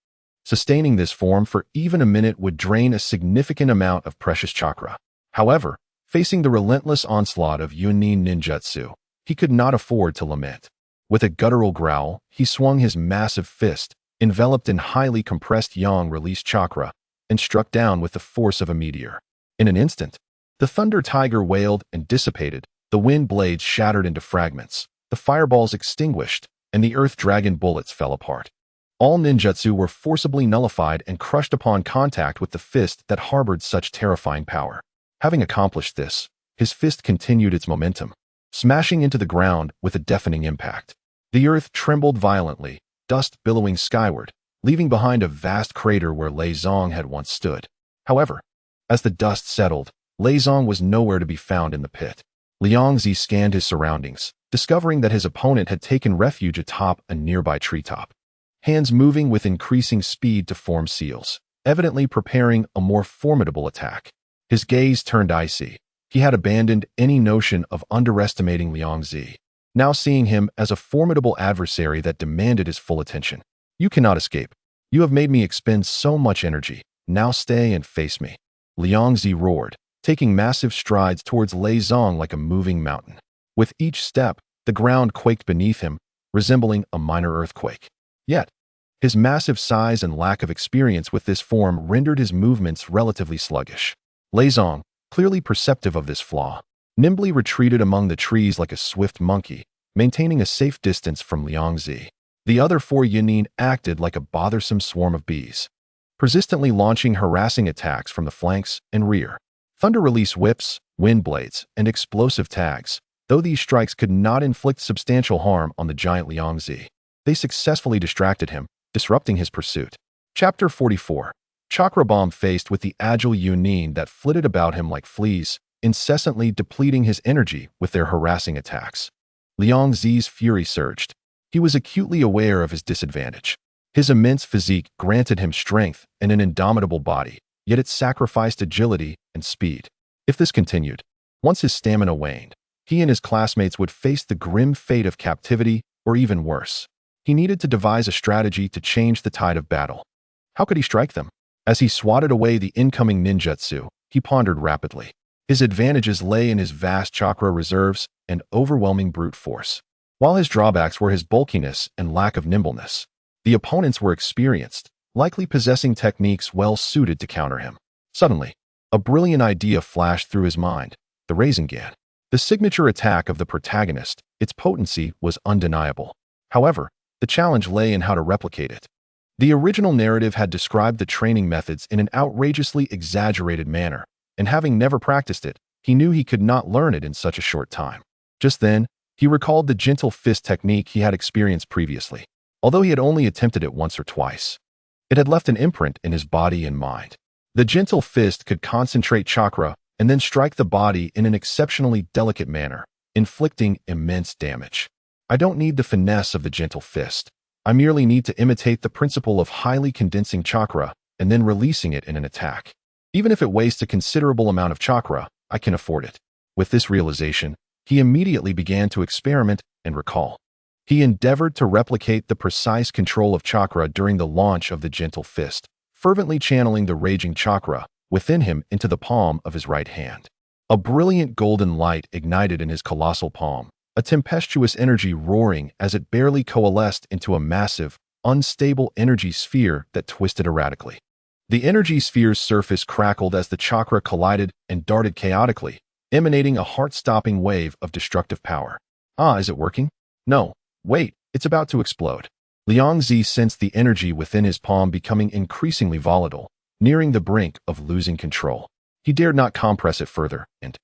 Sustaining this form for even a minute would drain a significant amount of precious chakra. However, facing the relentless onslaught of Yunin ninjutsu, he could not afford to lament. With a guttural growl, he swung his massive fist, enveloped in highly compressed yang release chakra, and struck down with the force of a meteor. In an instant, the Thunder Tiger wailed and dissipated, the wind blades shattered into fragments, the fireballs extinguished, and the earth dragon bullets fell apart. All ninjutsu were forcibly nullified and crushed upon contact with the fist that harbored such terrifying power. Having accomplished this, his fist continued its momentum, smashing into the ground with a deafening impact. The earth trembled violently, dust billowing skyward, leaving behind a vast crater where Leizong had once stood. However, as the dust settled, Leizong was nowhere to be found in the pit. Liangzi scanned his surroundings, discovering that his opponent had taken refuge atop a nearby treetop, hands moving with increasing speed to form seals, evidently preparing a more formidable attack. His gaze turned icy. He had abandoned any notion of underestimating Liangzi, now seeing him as a formidable adversary that demanded his full attention. You cannot escape. You have made me expend so much energy. Now stay and face me. Liangzi roared, taking massive strides towards Leizong like a moving mountain. With each step, the ground quaked beneath him, resembling a minor earthquake. Yet, his massive size and lack of experience with this form rendered his movements relatively sluggish. Leizong, clearly perceptive of this flaw, nimbly retreated among the trees like a swift monkey, maintaining a safe distance from Liangzi. The other 4 Yunin acted like a bothersome swarm of bees, persistently launching harassing attacks from the flanks and rear. Thunder release whips, wind blades, and explosive tags. Though these strikes could not inflict substantial harm on the giant Liangzi, they successfully distracted him, disrupting his pursuit. Chapter 44. Chakra Bomb. Faced with the agile Yunin that flitted about him like fleas, incessantly depleting his energy with their harassing attacks, Liangzi's fury surged. He was acutely aware of his disadvantage. His immense physique granted him strength and an indomitable body, yet it sacrificed agility and speed. If this continued, once his stamina waned, he and his classmates would face the grim fate of captivity or even worse. He needed to devise a strategy to change the tide of battle. How could he strike them? As he swatted away the incoming ninjutsu, he pondered rapidly. His advantages lay in his vast chakra reserves and overwhelming brute force, while his drawbacks were his bulkiness and lack of nimbleness. The opponents were experienced, likely possessing techniques well suited to counter him. Suddenly, a brilliant idea flashed through his mind: the Rasengan. The signature attack of the protagonist, its potency was undeniable. However, the challenge lay in how to replicate it. The original narrative had described the training methods in an outrageously exaggerated manner, and having never practiced it, he knew he could not learn it in such a short time. Just then, he recalled the gentle fist technique he had experienced previously. Although he had only attempted it once or twice, it had left an imprint in his body and mind. The gentle fist could concentrate chakra and then strike the body in an exceptionally delicate manner, inflicting immense damage. I don't need the finesse of the gentle fist. I merely need to imitate the principle of highly condensing chakra and then releasing it in an attack. Even if it wastes a considerable amount of chakra, I can afford it. With this realization, he immediately began to experiment and recall. He endeavored to replicate the precise control of chakra during the launch of the gentle fist, fervently channeling the raging chakra within him into the palm of his right hand. A brilliant golden light ignited in his colossal palm, a tempestuous energy roaring as it barely coalesced into a massive, unstable energy sphere that twisted erratically. The energy sphere's surface crackled as the chakra collided and darted chaotically, emanating a heart-stopping wave of destructive power. Ah, is it working? No. Wait, it's about to explode. Liangzi sensed the energy within his palm becoming increasingly volatile, nearing the brink of losing control. He dared not compress it further, and,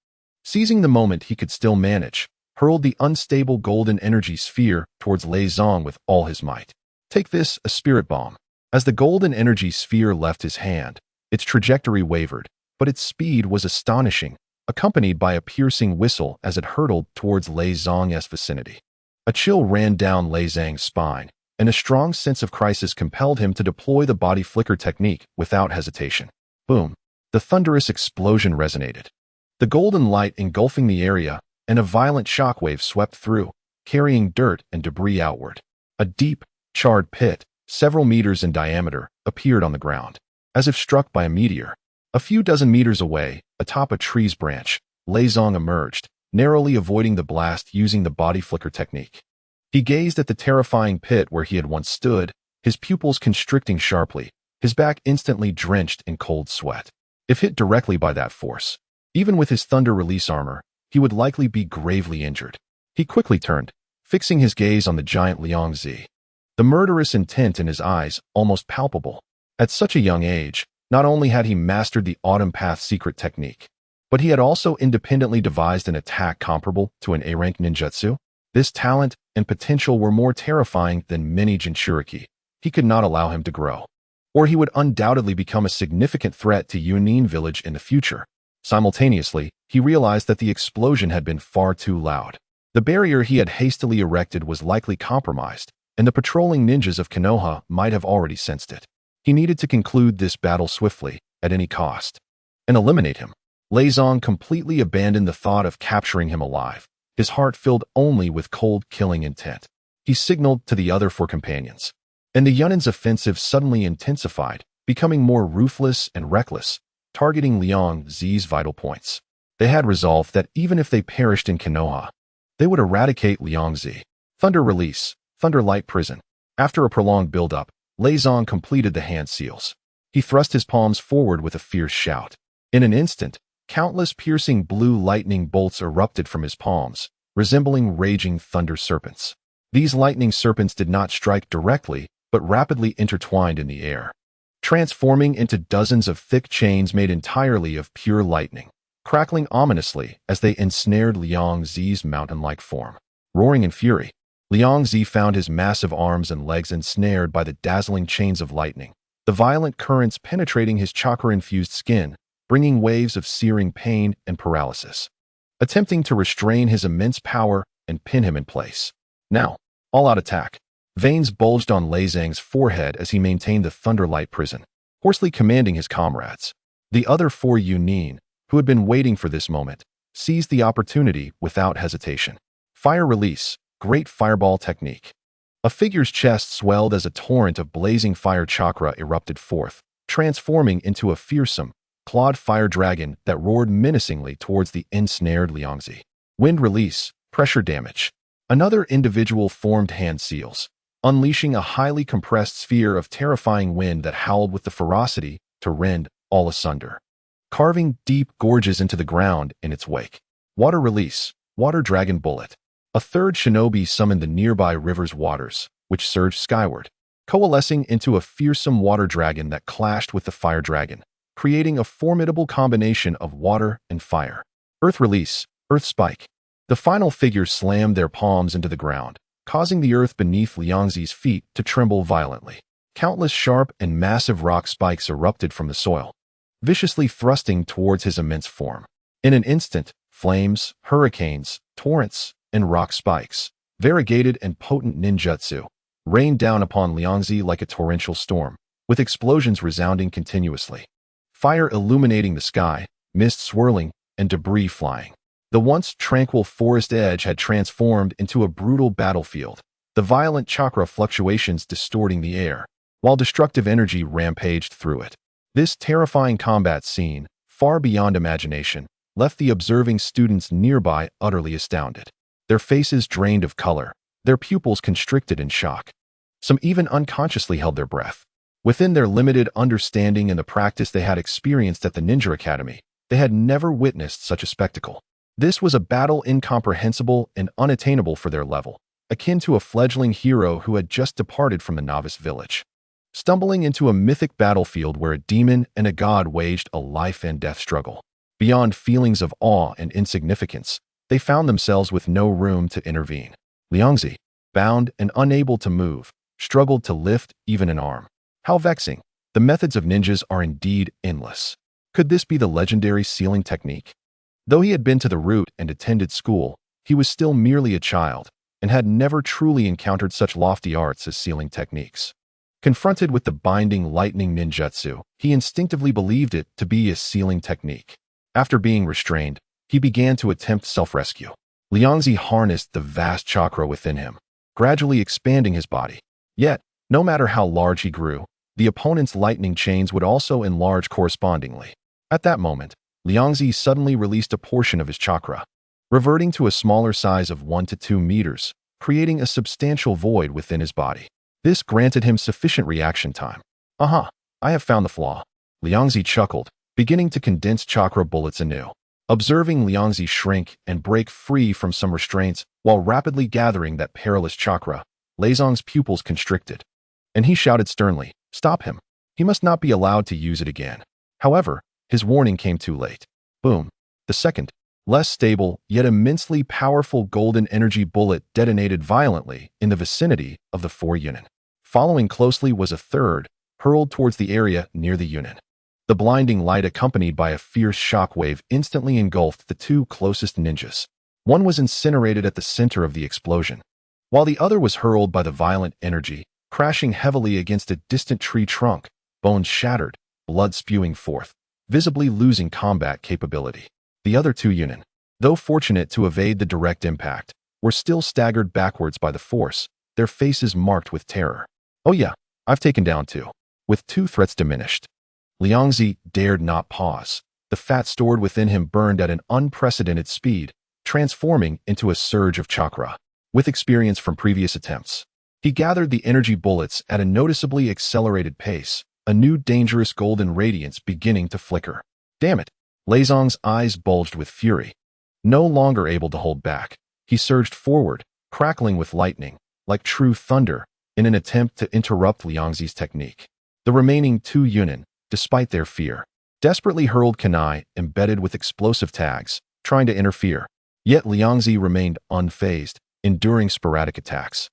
seizing the moment he could still manage, hurled the unstable golden energy sphere towards Lei Zong with all his might. Take this, a spirit bomb. As the golden energy sphere left his hand, its trajectory wavered, but its speed was astonishing, accompanied by a piercing whistle as it hurtled towards Lei Zong's vicinity. A chill ran down Lei Zong's spine, and a strong sense of crisis compelled him to deploy the body flicker technique without hesitation. Boom! The thunderous explosion resonated. The golden light engulfing the area, and a violent shockwave swept through, carrying dirt and debris outward. A deep, charred pit, several meters in diameter, appeared on the ground, as if struck by a meteor. A few dozen meters away, atop a tree's branch, Lei Zong emerged, narrowly avoiding the blast using the body flicker technique. He gazed at the terrifying pit where he had once stood, his pupils constricting sharply, his back instantly drenched in cold sweat. If hit directly by that force, even with his thunder release armor, he would likely be gravely injured. He quickly turned, fixing his gaze on the giant Liangzi. The murderous intent in his eyes almost palpable. At such a young age, not only had he mastered the Autumn Path secret technique, but he had also independently devised an attack comparable to an A-rank ninjutsu. This talent and potential were more terrifying than many Jinchuriki. He could not allow him to grow, or he would undoubtedly become a significant threat to Yunin village in the future. Simultaneously, he realized that the explosion had been far too loud. The barrier he had hastily erected was likely compromised, and the patrolling ninjas of Konoha might have already sensed it. He needed to conclude this battle swiftly, at any cost, and eliminate him. Lei Zong completely abandoned the thought of capturing him alive, his heart filled only with cold, killing intent. He signaled to the other four companions, and the Yunin's offensive suddenly intensified, becoming more ruthless and reckless, targeting Liangzi's vital points. They had resolved that even if they perished in Konoha, they would eradicate Liangzi. Thunder release, Thunder Light Prison. After a prolonged build-up, Lei Zong completed the hand seals. He thrust his palms forward with a fierce shout. In an instant, countless piercing blue lightning bolts erupted from his palms, resembling raging thunder serpents. These lightning serpents did not strike directly, but rapidly intertwined in the air, transforming into dozens of thick chains made entirely of pure lightning, crackling ominously as they ensnared Liang Zi's mountain-like form. Roaring in fury, Liang Zi found his massive arms and legs ensnared by the dazzling chains of lightning, the violent currents penetrating his chakra-infused skin, bringing waves of searing pain and paralysis. Attempting to restrain his immense power and pin him in place. Now, all-out attack. Veins bulged on Lei Zhang's forehead as he maintained the Thunderlight prison, hoarsely commanding his comrades. The other 4 Yunin, who had been waiting for this moment, seized the opportunity without hesitation. Fire release, great fireball technique. A figure's chest swelled as a torrent of blazing fire chakra erupted forth, transforming into a fearsome, clawed fire dragon that roared menacingly towards the ensnared Liang Zi. Wind release, pressure damage. Another individual formed hand seals, unleashing a highly compressed sphere of terrifying wind that howled with the ferocity to rend all asunder, carving deep gorges into the ground in its wake. Water release, water dragon bullet. A third shinobi summoned the nearby river's waters, which surged skyward, coalescing into a fearsome water dragon that clashed with the fire dragon, creating a formidable combination of water and fire. Earth release, earth spike. The final figures slammed their palms into the ground, causing the earth beneath Liang Zi's feet to tremble violently. Countless sharp and massive rock spikes erupted from the soil, viciously thrusting towards his immense form. In an instant, flames, hurricanes, torrents, and rock spikes, variegated and potent ninjutsu, rained down upon Liang Zi like a torrential storm, with explosions resounding continuously. Fire illuminating the sky, mist swirling, and debris flying. The once tranquil forest edge had transformed into a brutal battlefield, the violent chakra fluctuations distorting the air, while destructive energy rampaged through it. This terrifying combat scene, far beyond imagination, left the observing students nearby utterly astounded. Their faces drained of color, their pupils constricted in shock. Some even unconsciously held their breath. Within their limited understanding and the practice they had experienced at the Ninja Academy, they had never witnessed such a spectacle. This was a battle incomprehensible and unattainable for their level, akin to a fledgling hero who had just departed from the novice village, stumbling into a mythic battlefield where a demon and a god waged a life and death struggle. Beyond feelings of awe and insignificance, they found themselves with no room to intervene. Liang Zi, bound and unable to move, struggled to lift even an arm. How vexing! The methods of ninjas are indeed endless. Could this be the legendary sealing technique? Though he had been to the root and attended school, he was still merely a child, and had never truly encountered such lofty arts as sealing techniques. Confronted with the binding lightning ninjutsu, he instinctively believed it to be a sealing technique. After being restrained, he began to attempt self-rescue. Liang Zi harnessed the vast chakra within him, gradually expanding his body. Yet, no matter how large he grew, the opponent's lightning chains would also enlarge correspondingly. At that moment, Liang Zi suddenly released a portion of his chakra, reverting to a smaller size of 1 to 2 meters, creating a substantial void within his body. This granted him sufficient reaction time. Aha, I have found the flaw. Liang Zi chuckled, beginning to condense chakra bullets anew. Observing Liang Zi shrink and break free from some restraints while rapidly gathering that perilous chakra, Lei Zhang's pupils constricted, and he shouted sternly, "Stop him! He must not be allowed to use it again." However, his warning came too late. Boom! The second, less stable, yet immensely powerful golden energy bullet detonated violently in the vicinity of the 4 Yunin. Following closely was a third, hurled towards the area near the Yunin. The blinding light accompanied by a fierce shockwave instantly engulfed the 2 closest ninjas. One was incinerated at the center of the explosion, while the other was hurled by the violent energy, crashing heavily against a distant tree trunk, bones shattered, blood spewing forth, visibly losing combat capability. The other 2 Yunin, though fortunate to evade the direct impact, were still staggered backwards by the force, their faces marked with terror. Oh yeah, I've taken down 2. With 2 threats diminished, Liang Zi dared not pause. The fat stored within him burned at an unprecedented speed, transforming into a surge of chakra. With experience from previous attempts, he gathered the energy bullets at a noticeably accelerated pace, a new dangerous golden radiance beginning to flicker. Damn it! Lei Zhang's eyes bulged with fury. No longer able to hold back, he surged forward, crackling with lightning, like true thunder, in an attempt to interrupt Liang Zi's technique. The remaining 2 Yunin, despite their fear, desperately hurled kunai embedded with explosive tags, trying to interfere. Yet Liangzi remained unfazed, enduring sporadic attacks.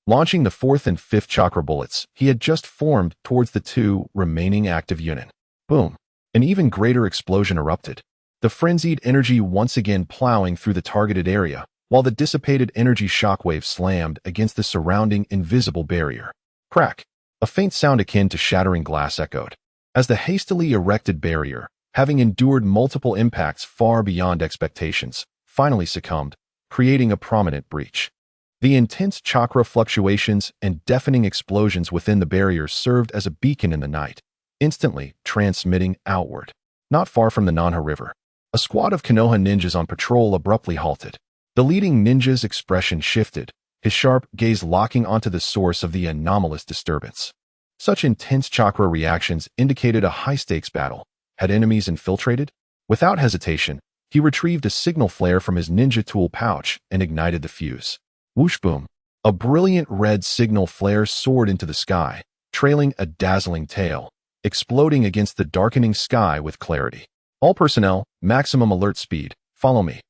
Launching the 4th and 5th chakra bullets he had just formed towards the 2 remaining active Yunin. Boom! An even greater explosion erupted, the frenzied energy once again plowing through the targeted area, while the dissipated energy shockwave slammed against the surrounding invisible barrier. Crack! A faint sound akin to shattering glass echoed. As the hastily erected barrier, having endured multiple impacts far beyond expectations, finally succumbed, creating a prominent breach. The intense chakra fluctuations and deafening explosions within the barrier served as a beacon in the night, instantly transmitting outward. Not far from the Nanha River, a squad of Konoha ninjas on patrol abruptly halted. The leading ninja's expression shifted, his sharp gaze locking onto the source of the anomalous disturbance. Such intense chakra reactions indicated a high-stakes battle. Had enemies infiltrated? Without hesitation, he retrieved a signal flare from his ninja tool pouch and ignited the fuse. Whoosh boom! A brilliant red signal flare soared into the sky, trailing a dazzling tail, exploding against the darkening sky with clarity. All personnel, maximum alert speed, follow me.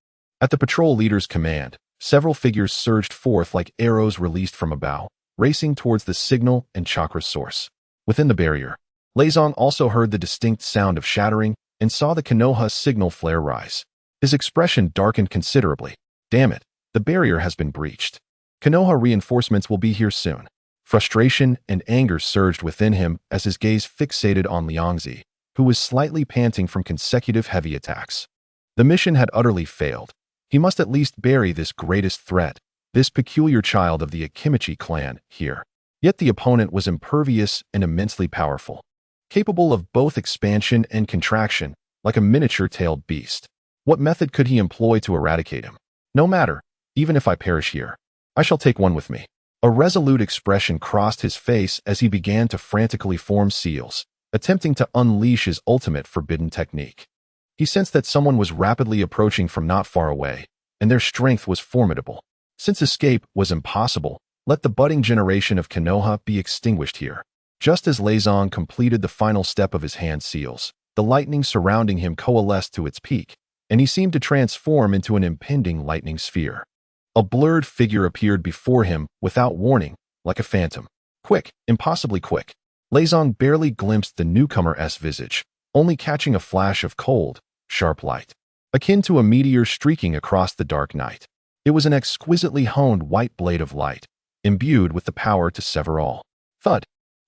At the patrol leader's command, several figures surged forth like arrows released from a bow, racing towards the signal and chakra source. Within the barrier, Leizong also heard the distinct sound of shattering and saw the Konoha signal flare rise. His expression darkened considerably. Damn it, the barrier has been breached. Konoha reinforcements will be here soon. Frustration and anger surged within him as his gaze fixated on Liangzi, who was slightly panting from consecutive heavy attacks. The mission had utterly failed. He must at least bury this greatest threat, this peculiar child of the Akimichi clan, here. Yet the opponent was impervious and immensely powerful, capable of both expansion and contraction, like a miniature-tailed beast. What method could he employ to eradicate him? No matter, even if I perish here, I shall take one with me. A resolute expression crossed his face as he began to frantically form seals, attempting to unleash his ultimate forbidden technique. He sensed that someone was rapidly approaching from not far away, and their strength was formidable. Since escape was impossible, let the budding generation of Konoha be extinguished here. Just as Leizong completed the final step of his hand seals, the lightning surrounding him coalesced to its peak, and he seemed to transform into an impending lightning sphere. A blurred figure appeared before him without warning, like a phantom. Quick, impossibly quick. Leizong barely glimpsed the newcomer's visage, only catching a flash of cold, sharp light, akin to a meteor streaking across the dark night. It was an exquisitely honed white blade of light, imbued with the power to sever all. Thud!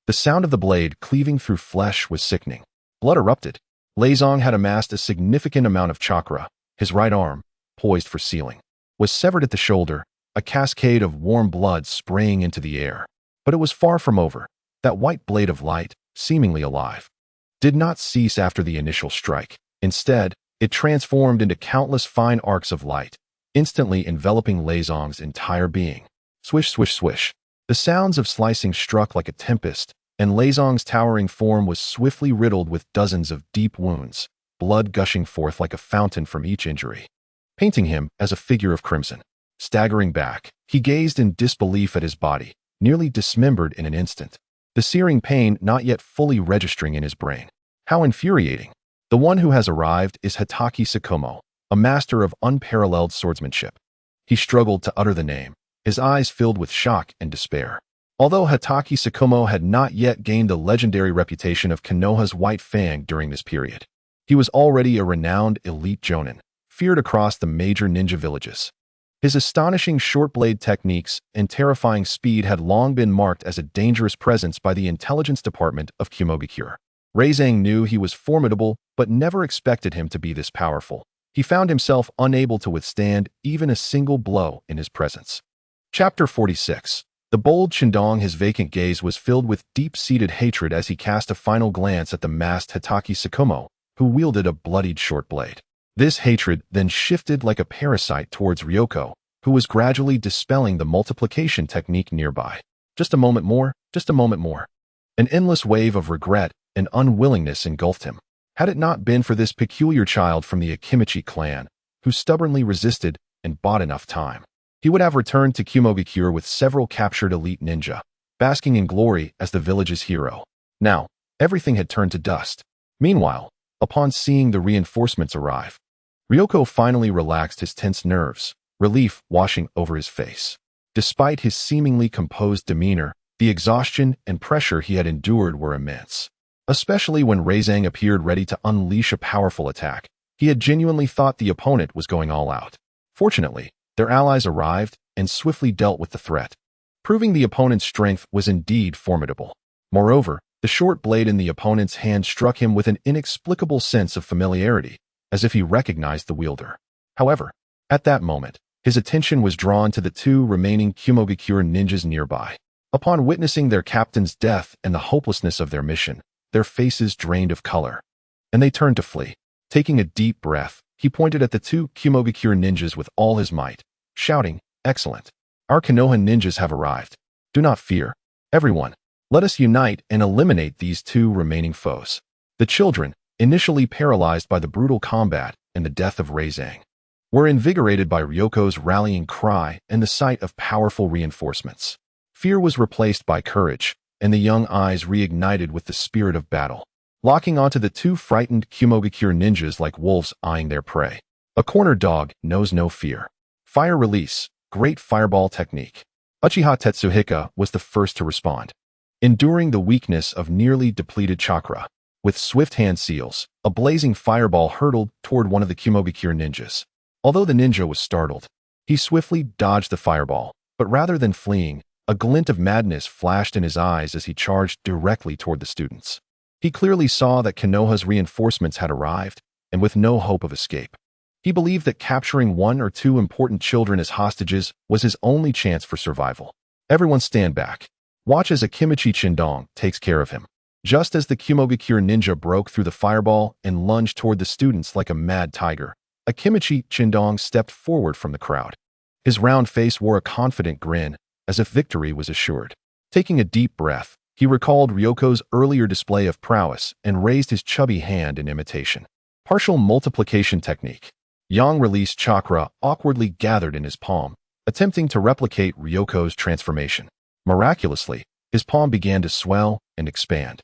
The sound of the blade cleaving through flesh was sickening. Blood erupted. Leizong had amassed a significant amount of chakra. His right arm, poised for sealing, was severed at the shoulder, a cascade of warm blood spraying into the air. But it was far from over. That white blade of light, seemingly alive, did not cease after the initial strike. Instead, it transformed into countless fine arcs of light, instantly enveloping Leizong's entire being. Swish, swish, swish. The sounds of slicing struck like a tempest, and Leizong's towering form was swiftly riddled with dozens of deep wounds, blood gushing forth like a fountain from each injury, painting him as a figure of crimson. Staggering back, he gazed in disbelief at his body, nearly dismembered in an instant, the searing pain not yet fully registering in his brain. How infuriating! The one who has arrived is Hitaki Sakomo, a master of unparalleled swordsmanship. He struggled to utter the name, his eyes filled with shock and despair. Although Hitaki Sakomo had not yet gained the legendary reputation of Konoha's White Fang during this period, he was already a renowned elite jonin, feared across the major ninja villages. His astonishing short-blade techniques and terrifying speed had long been marked as a dangerous presence by the intelligence department of Kumogakure. Reizang knew he was formidable, but never expected him to be this powerful. He found himself unable to withstand even a single blow in his presence. Chapter 46. The bold Shindong, his vacant gaze was filled with deep-seated hatred as he cast a final glance at the masked Hitaki Sakomo, who wielded a bloodied short blade. This hatred then shifted like a parasite towards Ryoko, who was gradually dispelling the multiplication technique nearby. Just a moment more, just a moment more. An endless wave of regret and unwillingness engulfed him. Had it not been for this peculiar child from the Akimichi clan, who stubbornly resisted and bought enough time, he would have returned to Kumogakure with several captured elite ninja, basking in glory as the village's hero. Now, Everything had turned to dust. Meanwhile, upon seeing the reinforcements arrive, Ryoko finally relaxed his tense nerves, relief washing over his face. Despite his seemingly composed demeanor, the exhaustion and pressure he had endured were immense. Especially when Reizang appeared ready to unleash a powerful attack, he had genuinely thought the opponent was going all out. Fortunately, their allies arrived and swiftly dealt with the threat, proving the opponent's strength was indeed formidable. Moreover, the short blade in the opponent's hand struck him with an inexplicable sense of familiarity, as if he recognized the wielder. However, at that moment, his attention was drawn to the two remaining Kumogakure ninjas nearby. Upon witnessing their captain's death and the hopelessness of their mission, their faces drained of color, and they turned to flee. Taking a deep breath, he pointed at the two Kumogakure ninjas with all his might, shouting, "Excellent! Our Konoha ninjas have arrived. Do not fear. Everyone, let us unite and eliminate these two remaining foes." The children, initially paralyzed by the brutal combat and the death of Reizang, were invigorated by Ryoko's rallying cry and the sight of powerful reinforcements. Fear was replaced by courage, and the young eyes reignited with the spirit of battle, locking onto the two frightened Kumogakure ninjas like wolves eyeing their prey. A corner dog knows no fear. Fire release, great fireball technique. Uchiha Tetsuhika was the first to respond. Enduring the weakness of nearly depleted chakra, with swift hand seals, a blazing fireball hurtled toward one of the Kumogakure ninjas. Although the ninja was startled, he swiftly dodged the fireball, but rather than fleeing, a glint of madness flashed in his eyes as he charged directly toward the students. He clearly saw that Konoha's reinforcements had arrived, and with no hope of escape. He believed that capturing one or two important children as hostages was his only chance for survival. Everyone stand back. Watch as Akimichi Chindong takes care of him. Just as the Kumogakure ninja broke through the fireball and lunged toward the students like a mad tiger, Akimichi Chindong stepped forward from the crowd. His round face wore a confident grin, as if victory was assured. Taking a deep breath, he recalled Ryoko's earlier display of prowess and raised his chubby hand in imitation. Partial multiplication technique. Yang released chakra awkwardly gathered in his palm, attempting to replicate Ryoko's transformation. Miraculously, his palm began to swell and expand.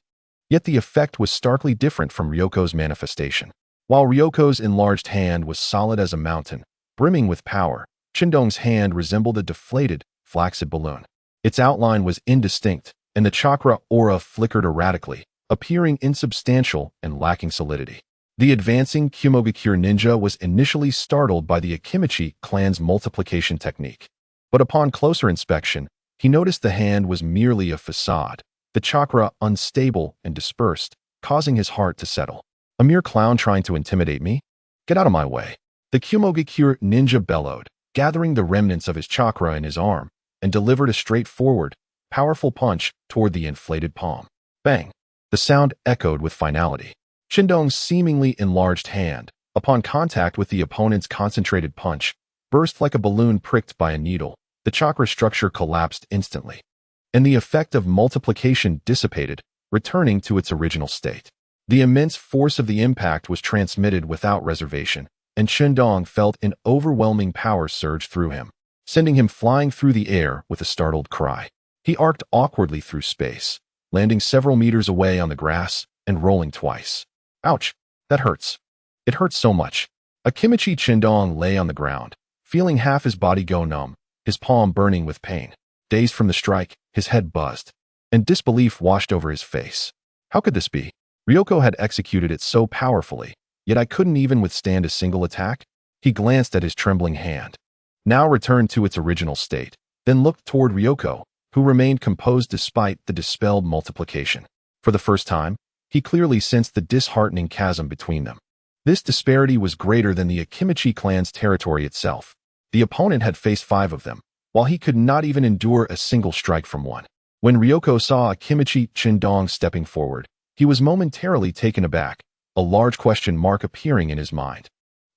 Yet the effect was starkly different from Ryoko's manifestation. While Ryoko's enlarged hand was solid as a mountain, brimming with power, Chindong's hand resembled a deflated, flaccid balloon. Its outline was indistinct, and the chakra aura flickered erratically, appearing insubstantial and lacking solidity. The advancing Kumogakure ninja was initially startled by the Akimichi clan's multiplication technique. But upon closer inspection, he noticed the hand was merely a facade, the chakra unstable and dispersed, causing his heart to settle. A mere clown trying to intimidate me? Get out of my way. The Kumogakure ninja bellowed, gathering the remnants of his chakra in his arm, and delivered a straightforward, powerful punch toward the inflated palm. Bang! The sound echoed with finality. Chindong's seemingly enlarged hand, upon contact with the opponent's concentrated punch, burst like a balloon pricked by a needle. The chakra structure collapsed instantly, and the effect of multiplication dissipated, returning to its original state. The immense force of the impact was transmitted without reservation, and Chindong felt an overwhelming power surge through him, sending him flying through the air with a startled cry. He arced awkwardly through space, landing several meters away on the grass and rolling twice. Ouch! That hurts. It hurts so much. Akimichi Chindong lay on the ground, feeling half his body go numb, his palm burning with pain. Dazed from the strike, his head buzzed, and disbelief washed over his face. How could this be? Ryoko had executed it so powerfully, yet I couldn't even withstand a single attack? He glanced at his trembling hand, now returned to its original state, then looked toward Ryoko, who remained composed despite the dispelled multiplication. For the first time, he clearly sensed the disheartening chasm between them. This disparity was greater than the Akimichi clan's territory itself. The opponent had faced 5 of them, while he could not even endure a single strike from one. When Ryoko saw Akimichi Chindong stepping forward, he was momentarily taken aback, a large question mark appearing in his mind.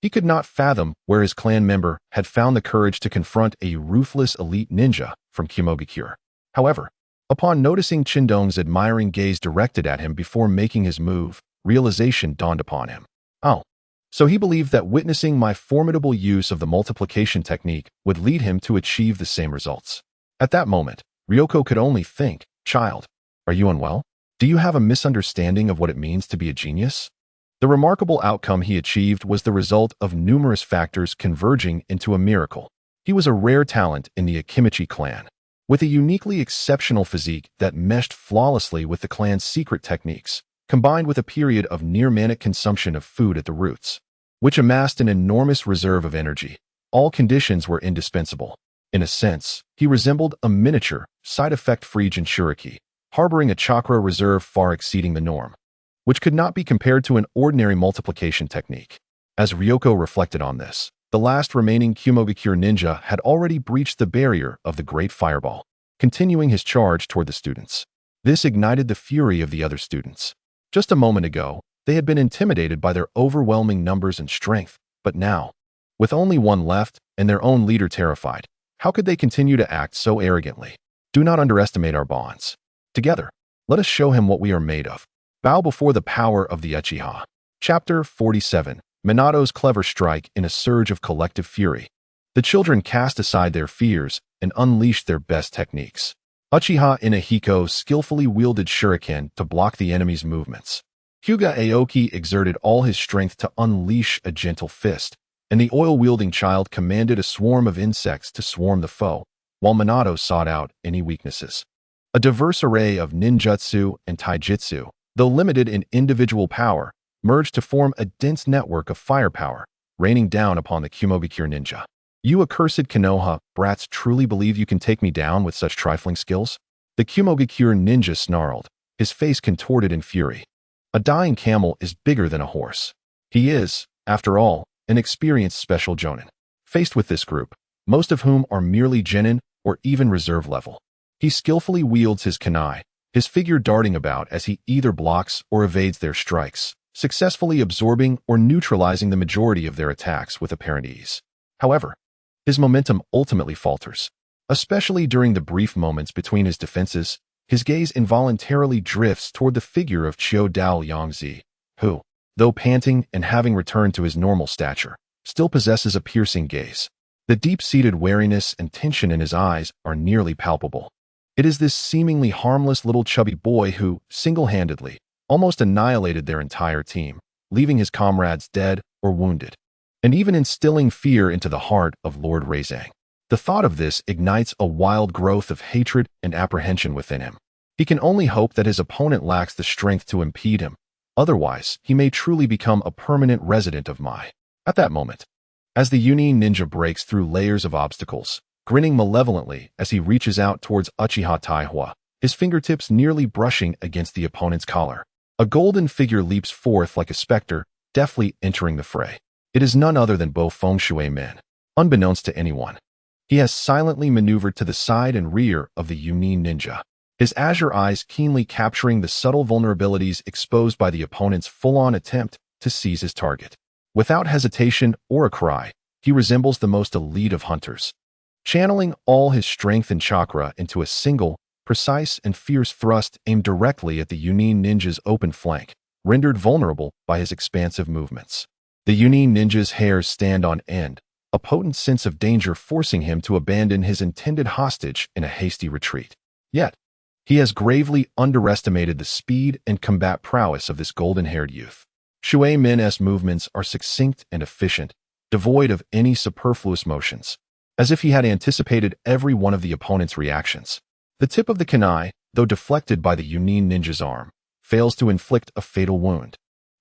He could not fathom where his clan member had found the courage to confront a ruthless elite ninja from Kumogakure. However, upon noticing Chindong's admiring gaze directed at him before making his move, realization dawned upon him. Oh, so he believed that witnessing my formidable use of the multiplication technique would lead him to achieve the same results. At that moment, Ryoko could only think, "Child, are you unwell?" Do you have a misunderstanding of what it means to be a genius? The remarkable outcome he achieved was the result of numerous factors converging into a miracle. He was a rare talent in the Akimichi clan, with a uniquely exceptional physique that meshed flawlessly with the clan's secret techniques, combined with a period of near-manic consumption of food at the roots, which amassed an enormous reserve of energy. All conditions were indispensable. In a sense, he resembled a miniature, side-effect-free Jinchuriki, harboring a chakra reserve far exceeding the norm, which could not be compared to an ordinary multiplication technique. As Ryoko reflected on this, the last remaining Kumogakure ninja had already breached the barrier of the Great Fireball, continuing his charge toward the students. This ignited the fury of the other students. Just a moment ago, they had been intimidated by their overwhelming numbers and strength, but now, with only one left and their own leader terrified, how could they continue to act so arrogantly? Do not underestimate our bonds. Together, let us show him what we are made of. Bow before the power of the Uchiha. Chapter 47. Minato's clever strike in a surge of collective fury. The children cast aside their fears and unleashed their best techniques. Uchiha Inahiko skillfully wielded shuriken to block the enemy's movements. Hyuga Aoki exerted all his strength to unleash a gentle fist, and the oil-wielding child commanded a swarm of insects to swarm the foe, while Minato sought out any weaknesses. A diverse array of ninjutsu and taijutsu, though limited in individual power, merged to form a dense network of firepower, raining down upon the Kumogakure ninja. You accursed Konoha brats truly believe you can take me down with such trifling skills? The Kumogakure ninja snarled, his face contorted in fury. A dying camel is bigger than a horse. He is, after all, an experienced special jonin. Faced with this group, most of whom are merely genin or even reserve level, he skillfully wields his kunai, his figure darting about as he either blocks or evades their strikes, successfully absorbing or neutralizing the majority of their attacks with apparent ease. However, his momentum ultimately falters. Especially during the brief moments between his defenses, his gaze involuntarily drifts toward the figure of Chiu Dao Yangzi, who, though panting and having returned to his normal stature, still possesses a piercing gaze. The deep-seated wariness and tension in his eyes are nearly palpable. It is this seemingly harmless little chubby boy who, single-handedly, almost annihilated their entire team, leaving his comrades dead or wounded, and even instilling fear into the heart of Lord Reizang. The thought of this ignites a wild growth of hatred and apprehension within him. He can only hope that his opponent lacks the strength to impede him. Otherwise, he may truly become a permanent resident of Mai. At that moment, as the Yunin ninja breaks through layers of obstacles, grinning malevolently as he reaches out towards Uchiha Taihua, his fingertips nearly brushing against the opponent's collar, a golden figure leaps forth like a specter, deftly entering the fray. It is none other than Bo Feng Shui Min. Unbeknownst to anyone, he has silently maneuvered to the side and rear of the Yunin ninja, his azure eyes keenly capturing the subtle vulnerabilities exposed by the opponent's full-on attempt to seize his target. Without hesitation or a cry, he resembles the most elite of hunters, channeling all his strength and chakra into a single, precise and fierce thrust aimed directly at the Yunin ninja's open flank, rendered vulnerable by his expansive movements. The Yunin ninja's hairs stand on end, a potent sense of danger forcing him to abandon his intended hostage in a hasty retreat. Yet, he has gravely underestimated the speed and combat prowess of this golden-haired youth. Shui Min's movements are succinct and efficient, devoid of any superfluous motions, as if he had anticipated every one of the opponent's reactions. The tip of the kunai, though deflected by the Yunin ninja's arm, fails to inflict a fatal wound,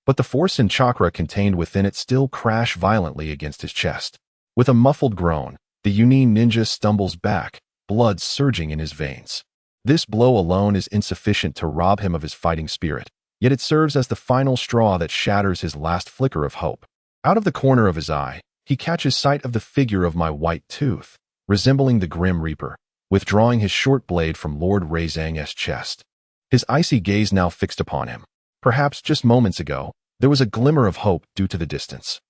but the force and chakra contained within it still crash violently against his chest. With a muffled groan, the Yunin ninja stumbles back, blood surging in his veins. This blow alone is insufficient to rob him of his fighting spirit, yet it serves as the final straw that shatters his last flicker of hope. Out of the corner of his eye, he catches sight of the figure of my white tooth, resembling the Grim Reaper, withdrawing his short blade from Lord Reizang's chest. His icy gaze now fixed upon him. Perhaps just moments ago, there was a glimmer of hope due to the distance.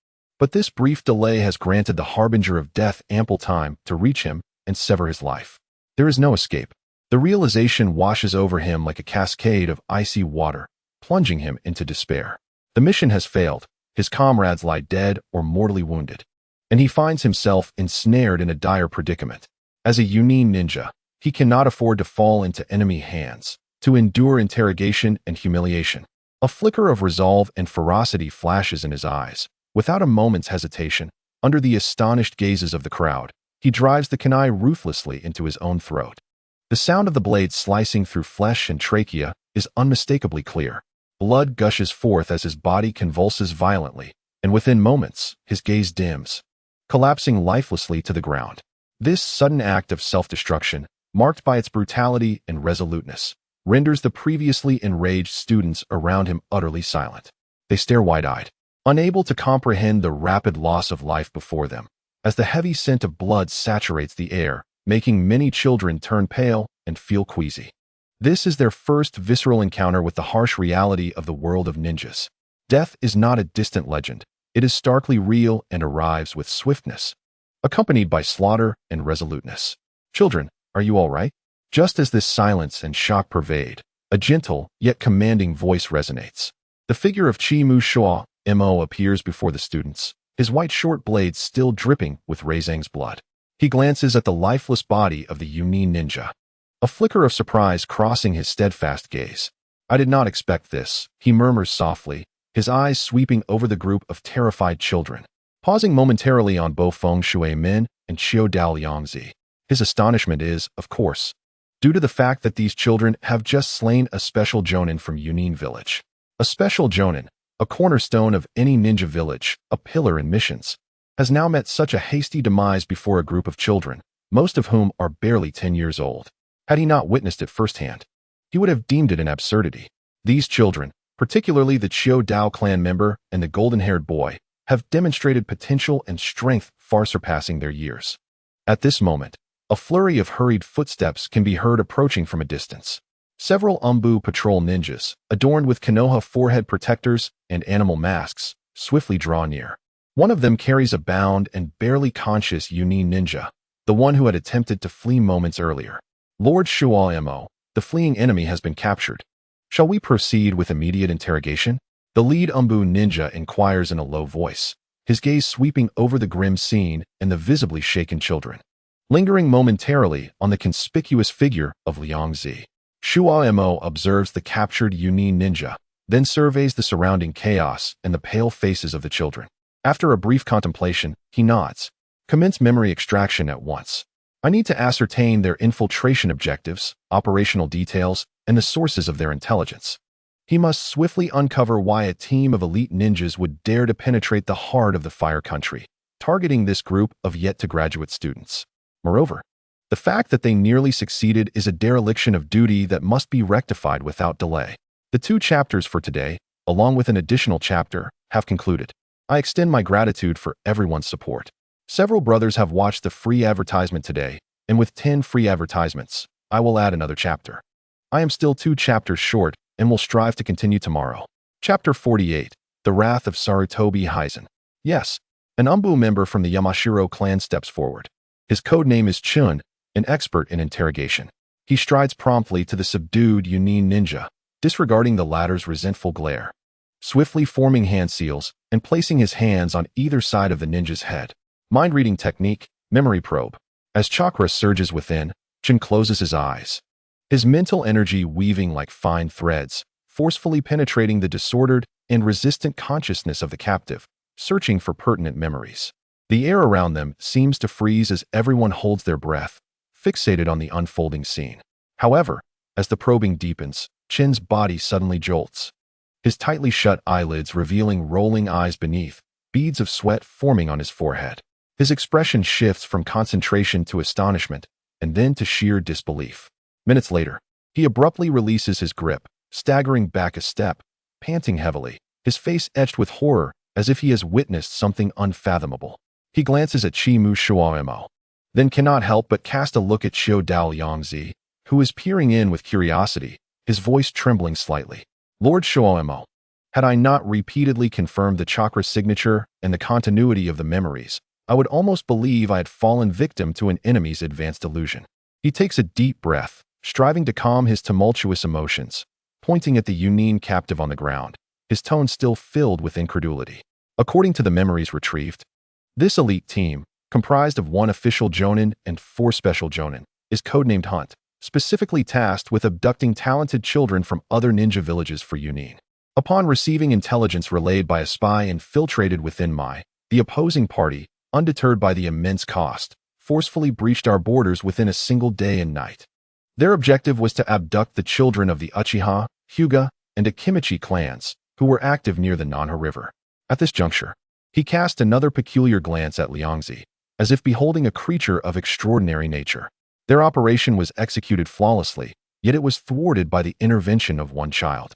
But this brief delay has granted the harbinger of death ample time to reach him and sever his life. There is no escape. The realization washes over him like a cascade of icy water, plunging him into despair. The mission has failed, his comrades lie dead or mortally wounded, and he finds himself ensnared in a dire predicament. As a Yunin ninja, he cannot afford to fall into enemy hands, to endure interrogation and humiliation. A flicker of resolve and ferocity flashes in his eyes. Without a moment's hesitation, under the astonished gazes of the crowd, he drives the kunai ruthlessly into his own throat. The sound of the blade slicing through flesh and trachea is unmistakably clear. Blood gushes forth as his body convulses violently, and within moments, his gaze dims, collapsing lifelessly to the ground. This sudden act of self-destruction, marked by its brutality and resoluteness, renders the previously enraged students around him utterly silent. They stare wide-eyed, unable to comprehend the rapid loss of life before them, as the heavy scent of blood saturates the air, making many children turn pale and feel queasy. This is their first visceral encounter with the harsh reality of the world of ninjas. Death is not a distant legend. It is starkly real and arrives with swiftness, accompanied by slaughter and resoluteness. Children, are you all right? Just as this silence and shock pervade, a gentle yet commanding voice resonates. The figure of Chi Mu Shua, M.O. appears before the students, his white short blades still dripping with Reizang's blood. He glances at the lifeless body of the Yunin ninja, a flicker of surprise crossing his steadfast gaze. I did not expect this, he murmurs softly, his eyes sweeping over the group of terrified children. Pausing momentarily on Bo Feng Shui Min and Xiao Dao Liangzi, his astonishment is, of course, due to the fact that these children have just slain a special jonin from Yunin village. A special jonin, a cornerstone of any ninja village, a pillar in missions, has now met such a hasty demise before a group of children, most of whom are barely 10 years old. Had he not witnessed it firsthand, he would have deemed it an absurdity. These children, particularly the Qiu Dao clan member and the golden-haired boy, have demonstrated potential and strength far surpassing their years. At this moment, a flurry of hurried footsteps can be heard approaching from a distance. Several Umbu patrol ninjas, adorned with Konoha forehead protectors and animal masks, swiftly draw near. One of them carries a bound and barely conscious Yunin ninja, the one who had attempted to flee moments earlier. Lord Shuo Mo, the fleeing enemy has been captured. Shall we proceed with immediate interrogation? The lead Umbu ninja inquires in a low voice, his gaze sweeping over the grim scene and the visibly shaken children. Lingering momentarily on the conspicuous figure of Liang Zi, Shuo Mo observes the captured Yunin ninja, then surveys the surrounding chaos and the pale faces of the children. After a brief contemplation, he nods. Commence memory extraction at once. I need to ascertain their infiltration objectives, operational details, and the sources of their intelligence. He must swiftly uncover why a team of elite ninjas would dare to penetrate the heart of the Fire Country, targeting this group of yet-to-graduate students. Moreover, the fact that they nearly succeeded is a dereliction of duty that must be rectified without delay. The 2 chapters for today, along with an additional chapter, have concluded. I extend my gratitude for everyone's support. Several brothers have watched the free advertisement today, and with 10 free advertisements, I will add another chapter. I am still 2 chapters short and will strive to continue tomorrow. Chapter 48, The Wrath of Sarutobi Hizen. Yes, an Umbu member from the Yamashiro clan steps forward. His code name is Chun, an expert in interrogation. He strides promptly to the subdued Yunin ninja, disregarding the latter's resentful glare. Swiftly forming hand seals and placing his hands on either side of the ninja's head. Mind-reading technique, memory probe. As chakra surges within, Chun closes his eyes, his mental energy weaving like fine threads, forcefully penetrating the disordered and resistant consciousness of the captive, searching for pertinent memories. The air around them seems to freeze as everyone holds their breath, fixated on the unfolding scene. However, as the probing deepens, Chin's body suddenly jolts, his tightly shut eyelids revealing rolling eyes beneath, beads of sweat forming on his forehead. His expression shifts from concentration to astonishment, and then to sheer disbelief. Minutes later, he abruptly releases his grip, staggering back a step, panting heavily, his face etched with horror as if he has witnessed something unfathomable. He glances at Chi Mu Shuoemo, then cannot help but cast a look at Xiao Dao Liangzi, who is peering in with curiosity, his voice trembling slightly. Lord Shuoemo, had I not repeatedly confirmed the chakra signature and the continuity of the memories, I would almost believe I had fallen victim to an enemy's advanced illusion. He takes a deep breath, striving to calm his tumultuous emotions, pointing at the Yunin captive on the ground, his tone still filled with incredulity. According to the memories retrieved, this elite team, comprised of 1 official jonin and 4 special jonin, is codenamed Hunt, specifically tasked with abducting talented children from other ninja villages for Yunin. Upon receiving intelligence relayed by a spy infiltrated within the opposing party, undeterred by the immense cost, forcefully breached our borders within a single day and night. Their objective was to abduct the children of the Uchiha, Hyuga, and Akimichi clans, who were active near the Nanha River. At this juncture, he cast another peculiar glance at Liangzi, as if beholding a creature of extraordinary nature. Their operation was executed flawlessly, yet it was thwarted by the intervention of one child,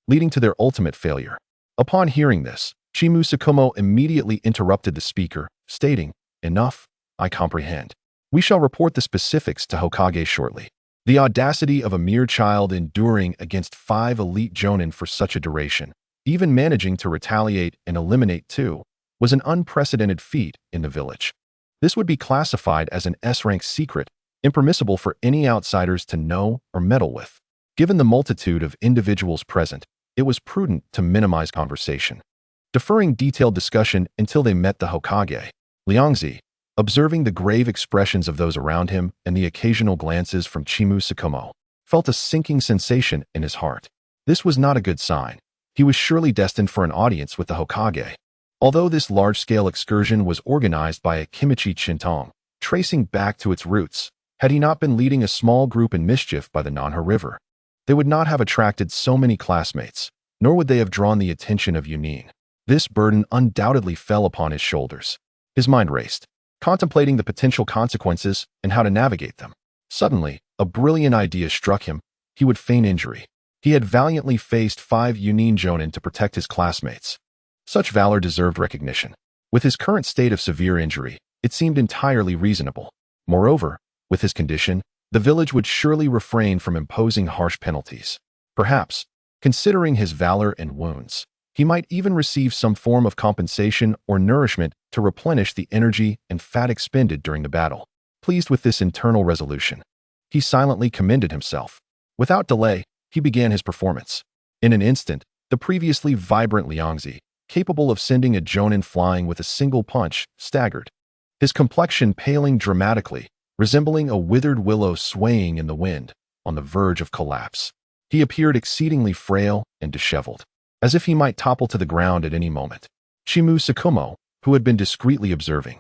leading to their ultimate failure. Upon hearing this, Chimu Sakumo immediately interrupted the speaker, stating, "Enough, I comprehend. We shall report the specifics to Hokage shortly." The audacity of a mere child enduring against 5 elite jonin for such a duration, even managing to retaliate and eliminate 2, was an unprecedented feat in the village. This would be classified as an S-rank secret, impermissible for any outsiders to know or meddle with. Given the multitude of individuals present, it was prudent to minimize conversation, deferring detailed discussion until they met the Hokage. Liangzi, observing the grave expressions of those around him and the occasional glances from Chimu Sakumo, felt a sinking sensation in his heart. This was not a good sign. He was surely destined for an audience with the Hokage. Although this large-scale excursion was organized by Akimichi Chintong, tracing back to its roots, had he not been leading a small group in mischief by the Nanha River, they would not have attracted so many classmates, nor would they have drawn the attention of Yunin. This burden undoubtedly fell upon his shoulders. His mind raced, contemplating the potential consequences and how to navigate them. Suddenly, a brilliant idea struck him. He would feign injury. He had valiantly faced 5 Yunin jonin to protect his classmates. Such valor deserved recognition. With his current state of severe injury, it seemed entirely reasonable. Moreover, with his condition, the village would surely refrain from imposing harsh penalties. Perhaps, considering his valor and wounds, he might even receive some form of compensation or nourishment to replenish the energy and fat expended during the battle. Pleased with this internal resolution, he silently commended himself. Without delay, he began his performance. In an instant, the previously vibrant Liangzi, capable of sending a jonin flying with a single punch, staggered, his complexion paling dramatically, resembling a withered willow swaying in the wind, on the verge of collapse. He appeared exceedingly frail and disheveled, as if he might topple to the ground at any moment. Chimu Sakumo, who had been discreetly observing,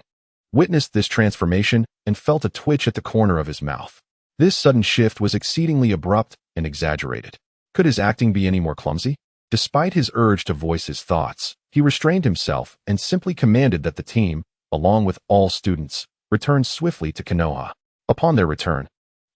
witnessed this transformation and felt a twitch at the corner of his mouth. This sudden shift was exceedingly abrupt and exaggerated. Could his acting be any more clumsy? Despite his urge to voice his thoughts, he restrained himself and simply commanded that the team, along with all students, return swiftly to Konoha. Upon their return,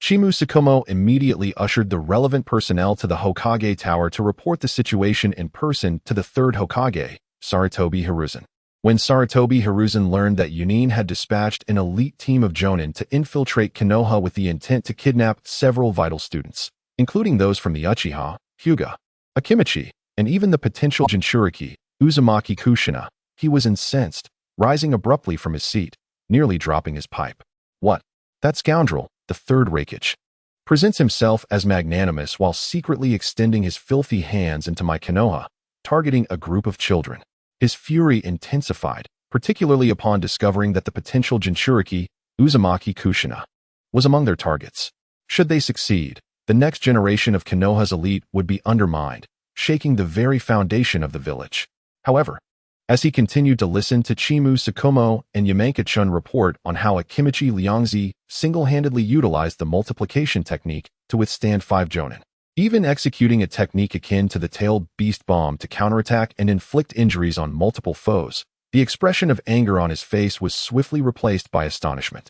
Chimu Sakumo immediately ushered the relevant personnel to the Hokage Tower to report the situation in person to the Third Hokage, Sarutobi Hiruzen. When Sarutobi Hiruzen learned that Yunin had dispatched an elite team of jonin to infiltrate Konoha with the intent to kidnap several vital students, including those from the Uchiha, Hyuga, Akimichi, and even the potential Jinchuriki, Uzumaki Kushina, he was incensed, rising abruptly from his seat, nearly dropping his pipe. What? That scoundrel, the Third Hokage, presents himself as magnanimous while secretly extending his filthy hands into my Konoha, targeting a group of children. His fury intensified, particularly upon discovering that the potential Jinchuriki, Uzumaki Kushina, was among their targets. Should they succeed, the next generation of Konoha's elite would be undermined, shaking the very foundation of the village. However, as he continued to listen to Chimu Sakumo and Yamanka-chun report on how Akimichi Liangzi single-handedly utilized the multiplication technique to withstand 5 jonin, even executing a technique akin to the tailed beast bomb to counterattack and inflict injuries on multiple foes, the expression of anger on his face was swiftly replaced by astonishment,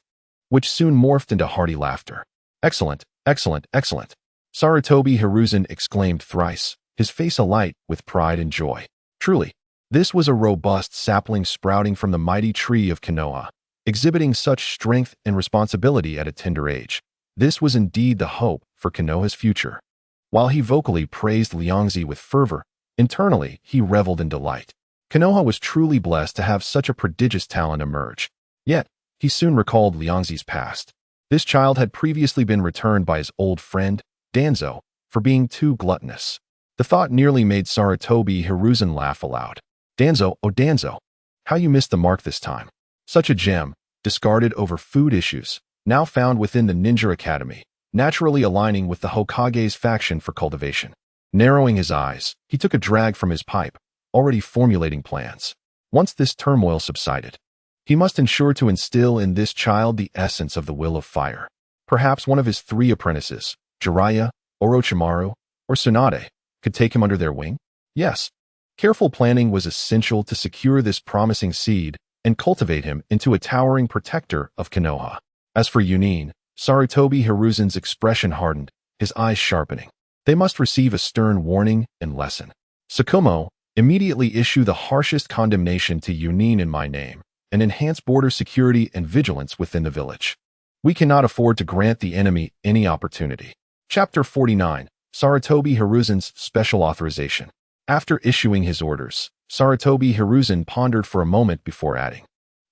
which soon morphed into hearty laughter. Excellent, excellent, excellent! Sarutobi Hiruzen exclaimed thrice, his face alight with pride and joy. Truly, this was a robust sapling sprouting from the mighty tree of Konoha, exhibiting such strength and responsibility at a tender age. This was indeed the hope for Konoha's future. While he vocally praised Liangzi with fervor, internally he reveled in delight. Konoha was truly blessed to have such a prodigious talent emerge. Yet, he soon recalled Liangzi's past. This child had previously been returned by his old friend, Danzo, for being too gluttonous. The thought nearly made Sarutobi Hiruzen laugh aloud. Danzo, oh Danzo, how you missed the mark this time. Such a gem, discarded over food issues, now found within the Ninja Academy, naturally aligning with the Hokage's faction for cultivation. Narrowing his eyes, he took a drag from his pipe, already formulating plans. Once this turmoil subsided, he must ensure to instill in this child the essence of the will of fire. Perhaps one of his 3 apprentices, Jiraiya, Orochimaru, or Tsunade, could take him under their wing? Yes. Careful planning was essential to secure this promising seed and cultivate him into a towering protector of Konoha. As for Yunin, Sarutobi Hiruzen's expression hardened, his eyes sharpening. They must receive a stern warning and lesson. Tsukumo, immediately issue the harshest condemnation to Yunin in my name, and enhance border security and vigilance within the village. We cannot afford to grant the enemy any opportunity. Chapter 49, Sarutobi Hiruzen's Special Authorization. After issuing his orders, Sarutobi Hiruzen pondered for a moment before adding,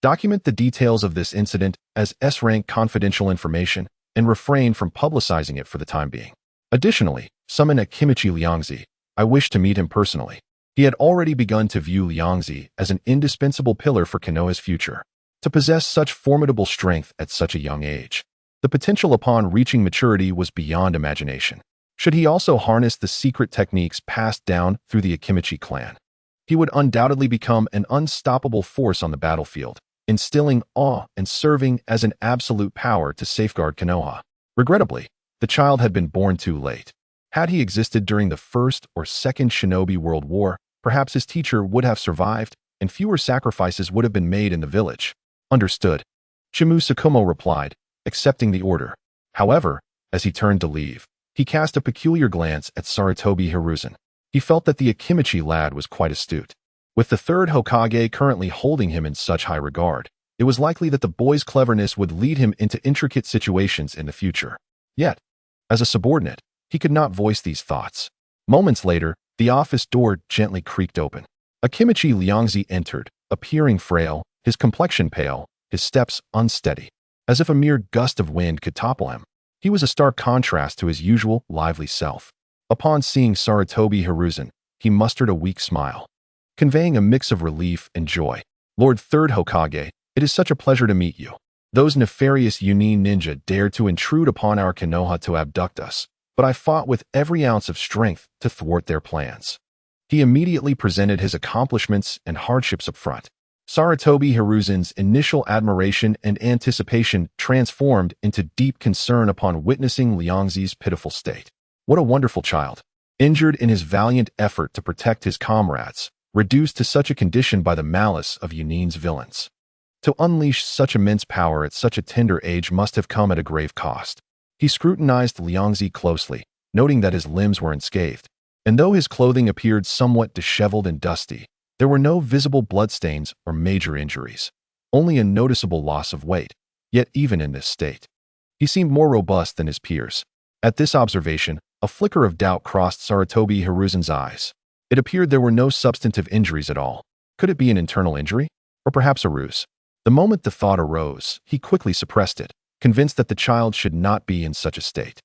"Document the details of this incident as S-rank confidential information and refrain from publicizing it for the time being. Additionally, summon Akimichi Ryoko. I wish to meet him personally." He had already begun to view Ryoko as an indispensable pillar for Konoha's future. To possess such formidable strength at such a young age, the potential upon reaching maturity was beyond imagination. Should he also harness the secret techniques passed down through the Akimichi clan, he would undoubtedly become an unstoppable force on the battlefield, instilling awe and serving as an absolute power to safeguard Konoha. Regrettably, the child had been born too late. Had he existed during the First or Second Shinobi World War, perhaps his teacher would have survived, and fewer sacrifices would have been made in the village. Understood. Shimu Tsukumo replied, accepting the order. However, as he turned to leave, he cast a peculiar glance at Sarutobi Hiruzen. He felt that the Akimichi lad was quite astute. With the Third Hokage currently holding him in such high regard, it was likely that the boy's cleverness would lead him into intricate situations in the future. Yet, as a subordinate, he could not voice these thoughts. Moments later, the office door gently creaked open. Akimichi Ryoko entered, appearing frail, his complexion pale, his steps unsteady, as if a mere gust of wind could topple him. He was a stark contrast to his usual lively self. Upon seeing Sarutobi Hiruzen, he mustered a weak smile, conveying a mix of relief and joy. "Lord Third Hokage, it is such a pleasure to meet you. Those nefarious Yunin ninja dared to intrude upon our Konoha to abduct us, but I fought with every ounce of strength to thwart their plans." He immediately presented his accomplishments and hardships up front. Sarutobi Hiruzen's initial admiration and anticipation transformed into deep concern upon witnessing Ryoko's pitiful state. What a wonderful child! Injured in his valiant effort to protect his comrades, reduced to such a condition by the malice of Yunin's villains. To unleash such immense power at such a tender age must have come at a grave cost. He scrutinized Ryoko closely, noting that his limbs were unscathed, and though his clothing appeared somewhat disheveled and dusty, there were no visible bloodstains or major injuries, only a noticeable loss of weight. Yet even in this state, he seemed more robust than his peers. At this observation, a flicker of doubt crossed Sarutobi Hiruzen's eyes. It appeared there were no substantive injuries at all. Could it be an internal injury? Or perhaps a ruse? The moment the thought arose, he quickly suppressed it, convinced that the child should not be in such a state.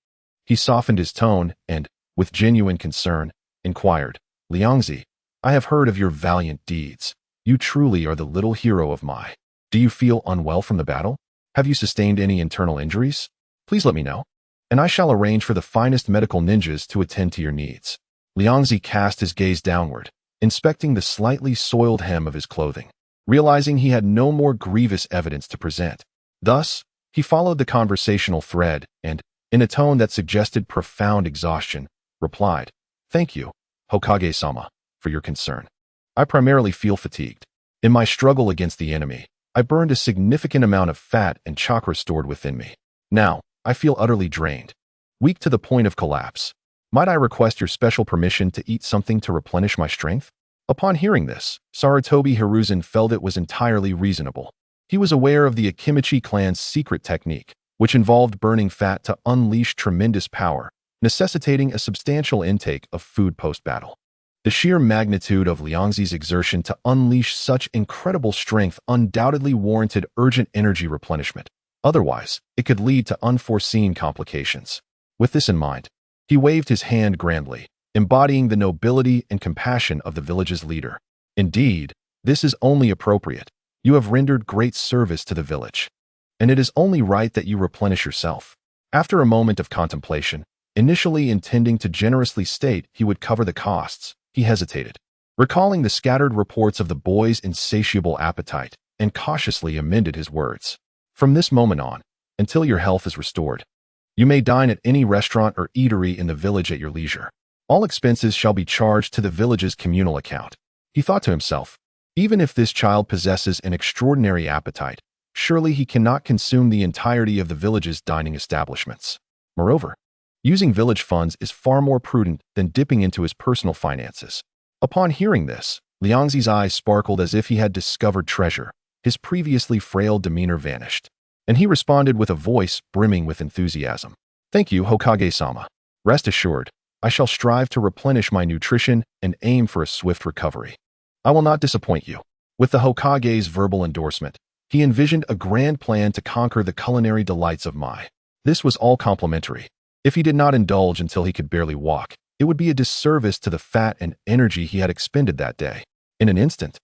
He softened his tone and, with genuine concern, inquired, "Ryoko, I have heard of your valiant deeds. You truly are the little hero of my. Do you feel unwell from the battle? Have you sustained any internal injuries? Please let me know, and I shall arrange for the finest medical ninjas to attend to your needs." Ryoko cast his gaze downward, inspecting the slightly soiled hem of his clothing, realizing he had no more grievous evidence to present. Thus, he followed the conversational thread and, in a tone that suggested profound exhaustion, replied, "Thank you, Hokage-sama, for your concern. I primarily feel fatigued. In my struggle against the enemy, I burned a significant amount of fat and chakra stored within me. Now, I feel utterly drained, weak to the point of collapse. Might I request your special permission to eat something to replenish my strength?" Upon hearing this, Sarutobi Hiruzen felt it was entirely reasonable. He was aware of the Akimichi clan's secret technique, which involved burning fat to unleash tremendous power, necessitating a substantial intake of food post-battle. The sheer magnitude of Ryoko's exertion to unleash such incredible strength undoubtedly warranted urgent energy replenishment. Otherwise, it could lead to unforeseen complications. With this in mind, he waved his hand grandly, embodying the nobility and compassion of the village's leader. "Indeed, this is only appropriate. You have rendered great service to the village, and it is only right that you replenish yourself." After a moment of contemplation, initially intending to generously state he would cover the costs, he hesitated, recalling the scattered reports of the boy's insatiable appetite, and cautiously amended his words. From this moment on, until your health is restored, you may dine at any restaurant or eatery in the village at your leisure. All expenses shall be charged to the village's communal account. He thought to himself, even if this child possesses an extraordinary appetite, surely he cannot consume the entirety of the village's dining establishments. Moreover, using village funds is far more prudent than dipping into his personal finances. Upon hearing this, Liangzi's eyes sparkled as if he had discovered treasure. His previously frail demeanor vanished, and he responded with a voice brimming with enthusiasm. Thank you, Hokage-sama. Rest assured, I shall strive to replenish my nutrition and aim for a swift recovery. I will not disappoint you. With the Hokage's verbal endorsement, he envisioned a grand plan to conquer the culinary delights of Mai. This was all complimentary. If he did not indulge until he could barely walk, it would be a disservice to the fat and energy he had expended that day. In an instant,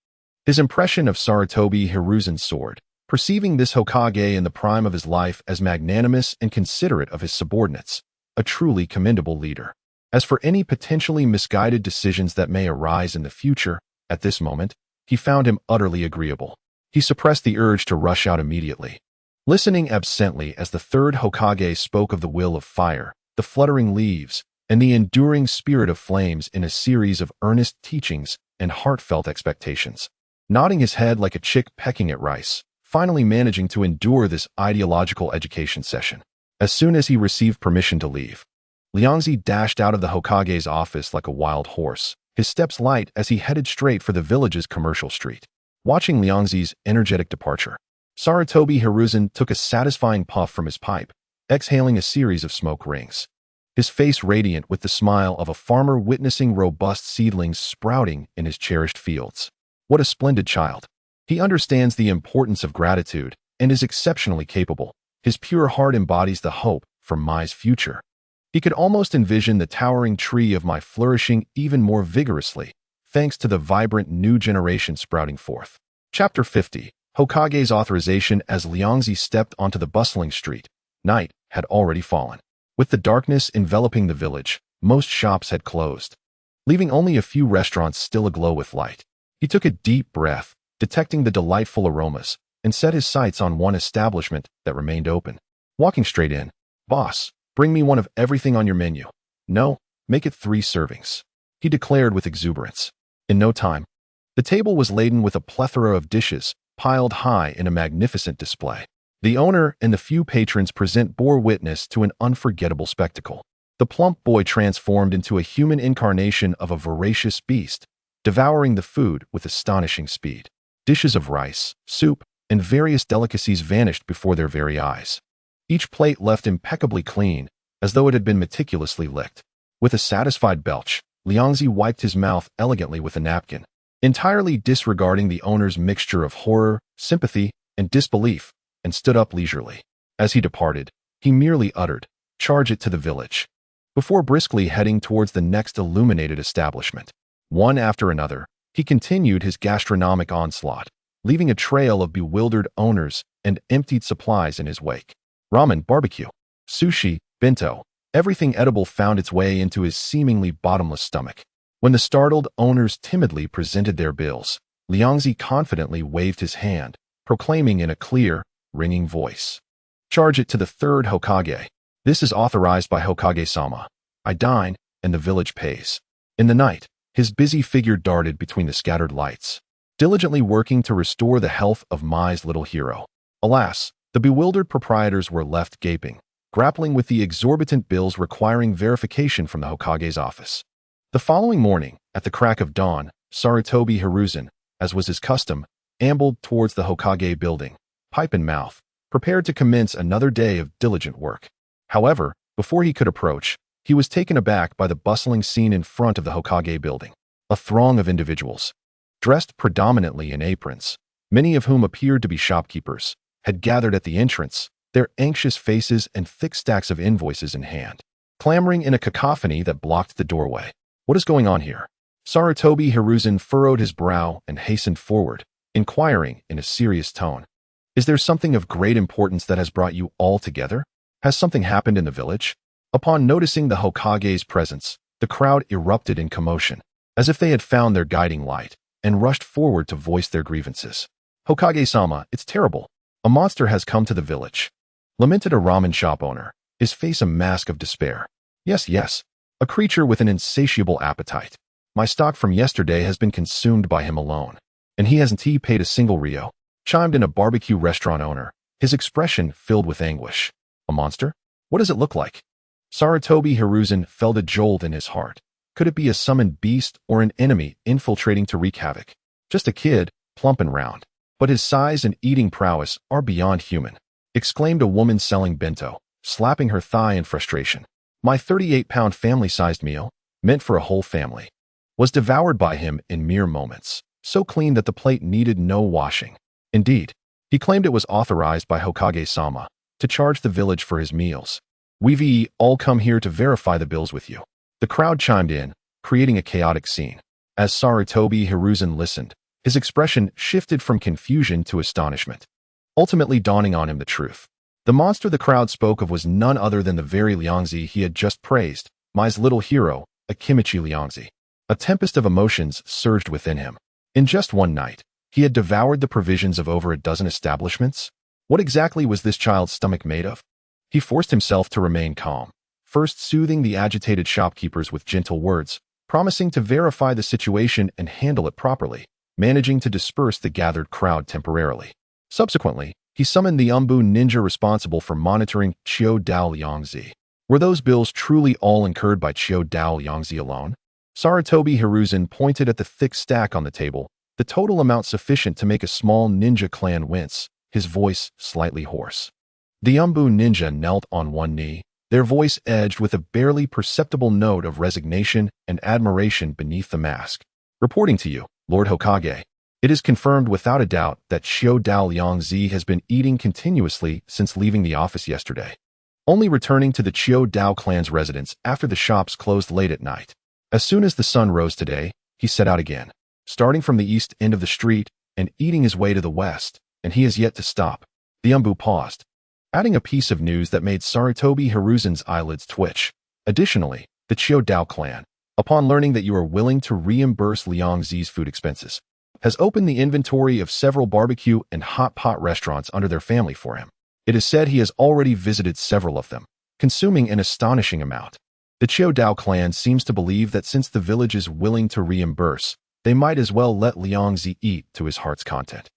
his impression of Sarutobi Hiruzen soared, perceiving this Hokage in the prime of his life as magnanimous and considerate of his subordinates, a truly commendable leader. As for any potentially misguided decisions that may arise in the future, at this moment, he found him utterly agreeable. He suppressed the urge to rush out immediately, listening absently as the third Hokage spoke of the will of fire, the fluttering leaves, and the enduring spirit of flames in a series of earnest teachings and heartfelt expectations. Nodding his head like a chick pecking at rice, finally managing to endure this ideological education session. As soon as he received permission to leave, Liangzi dashed out of the Hokage's office like a wild horse, his steps light as he headed straight for the village's commercial street. Watching Liangzi's energetic departure, Sarutobi Hiruzen took a satisfying puff from his pipe, exhaling a series of smoke rings. His face radiant with the smile of a farmer witnessing robust seedlings sprouting in his cherished fields. What a splendid child. He understands the importance of gratitude and is exceptionally capable. His pure heart embodies the hope for Mai's future. He could almost envision the towering tree of Mai flourishing even more vigorously, thanks to the vibrant new generation sprouting forth. Chapter 50. Hokage's authorization. As Liangzi stepped onto the bustling street, night had already fallen. With the darkness enveloping the village, most shops had closed, leaving only a few restaurants still aglow with light. He took a deep breath, detecting the delightful aromas, and set his sights on one establishment that remained open. Walking straight in, "Boss, bring me one of everything on your menu. No, make it 3 servings," he declared with exuberance. In no time, the table was laden with a plethora of dishes, piled high in a magnificent display. The owner and the few patrons present bore witness to an unforgettable spectacle. The plump boy transformed into a human incarnation of a voracious beast, devouring the food with astonishing speed. Dishes of rice, soup, and various delicacies vanished before their very eyes. Each plate left impeccably clean, as though it had been meticulously licked. With a satisfied belch, Liangzi wiped his mouth elegantly with a napkin, entirely disregarding the owner's mixture of horror, sympathy, and disbelief, and stood up leisurely. As he departed, he merely uttered, "Charge it to the village," before briskly heading towards the next illuminated establishment. One after another, he continued his gastronomic onslaught, leaving a trail of bewildered owners and emptied supplies in his wake. Ramen, barbecue, sushi, bento, everything edible found its way into his seemingly bottomless stomach. When the startled owners timidly presented their bills, Liangzi confidently waved his hand, proclaiming in a clear, ringing voice, "Charge it to the third Hokage. This is authorized by Hokage-sama. I dine, and the village pays." In the night, his busy figure darted between the scattered lights, diligently working to restore the health of Mai's little hero. Alas, the bewildered proprietors were left gaping, grappling with the exorbitant bills requiring verification from the Hokage's office. The following morning, at the crack of dawn, Sarutobi Hiruzen, as was his custom, ambled towards the Hokage building, pipe in mouth, prepared to commence another day of diligent work. However, before he could approach, he was taken aback by the bustling scene in front of the Hokage building. A throng of individuals, dressed predominantly in aprons, many of whom appeared to be shopkeepers, had gathered at the entrance, their anxious faces and thick stacks of invoices in hand, clamoring in a cacophony that blocked the doorway. What is going on here? Sarutobi Hiruzen furrowed his brow and hastened forward, inquiring in a serious tone, "Is there something of great importance that has brought you all together?" Has something happened in the village? Upon noticing the Hokage's presence, the crowd erupted in commotion, as if they had found their guiding light, and rushed forward to voice their grievances. Hokage-sama, it's terrible. A monster has come to the village, lamented a ramen shop owner, his face a mask of despair. Yes, yes, a creature with an insatiable appetite. My stock from yesterday has been consumed by him alone, and he hasn't paid a single ryo, chimed in a barbecue restaurant owner, his expression filled with anguish. A monster? What does it look like? Sarutobi Hiruzen felt a jolt in his heart. Could it be a summoned beast or an enemy infiltrating to wreak havoc? Just a kid, plump and round. But his size and eating prowess are beyond human, exclaimed a woman selling bento, slapping her thigh in frustration. My 38-pound family-sized meal, meant for a whole family, was devoured by him in mere moments, so clean that the plate needed no washing. Indeed, he claimed it was authorized by Hokage-sama to charge the village for his meals. We've all come here to verify the bills with you. The crowd chimed in, creating a chaotic scene. As Sarutobi Hiruzen listened, his expression shifted from confusion to astonishment, ultimately dawning on him the truth. The monster the crowd spoke of was none other than the very Liangzi he had just praised, Mai's little hero, Akimichi Liangzi. A tempest of emotions surged within him. In just one night, he had devoured the provisions of over a dozen establishments. What exactly was this child's stomach made of? He forced himself to remain calm, first soothing the agitated shopkeepers with gentle words, promising to verify the situation and handle it properly, managing to disperse the gathered crowd temporarily. Subsequently, he summoned the Umbu ninja responsible for monitoring Chiyo Dao Liangzi. Were those bills truly all incurred by Chiyo Dao Liangzi alone? Sarutobi Hiruzen pointed at the thick stack on the table, the total amount sufficient to make a small ninja clan wince, his voice slightly hoarse. The Umbu ninja knelt on one knee, their voice edged with a barely perceptible note of resignation and admiration beneath the mask. Reporting to you, Lord Hokage, it is confirmed without a doubt that Chiyo Dao Liangzi has been eating continuously since leaving the office yesterday, only returning to the Chiyo Dao clan's residence after the shops closed late at night. As soon as the sun rose today, he set out again, starting from the east end of the street and eating his way to the west, and he has yet to stop. The Umbu paused, adding a piece of news that made Sarutobi Hiruzen's eyelids twitch. Additionally, the Chiyo Dao clan, upon learning that you are willing to reimburse Liangzi's food expenses, has opened the inventory of several barbecue and hot pot restaurants under their family for him. It is said he has already visited several of them, consuming an astonishing amount. The Chiyo Dao clan seems to believe that since the village is willing to reimburse, they might as well let Liangzi eat to his heart's content.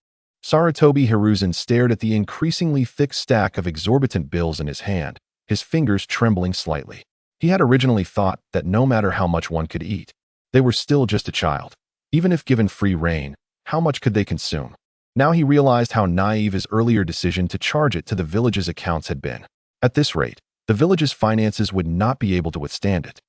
Sarutobi Hiruzen stared at the increasingly thick stack of exorbitant bills in his hand, his fingers trembling slightly. He had originally thought that no matter how much one could eat, they were still just a child. Even if given free rein, how much could they consume? Now he realized how naive his earlier decision to charge it to the village's accounts had been. At this rate, the village's finances would not be able to withstand it.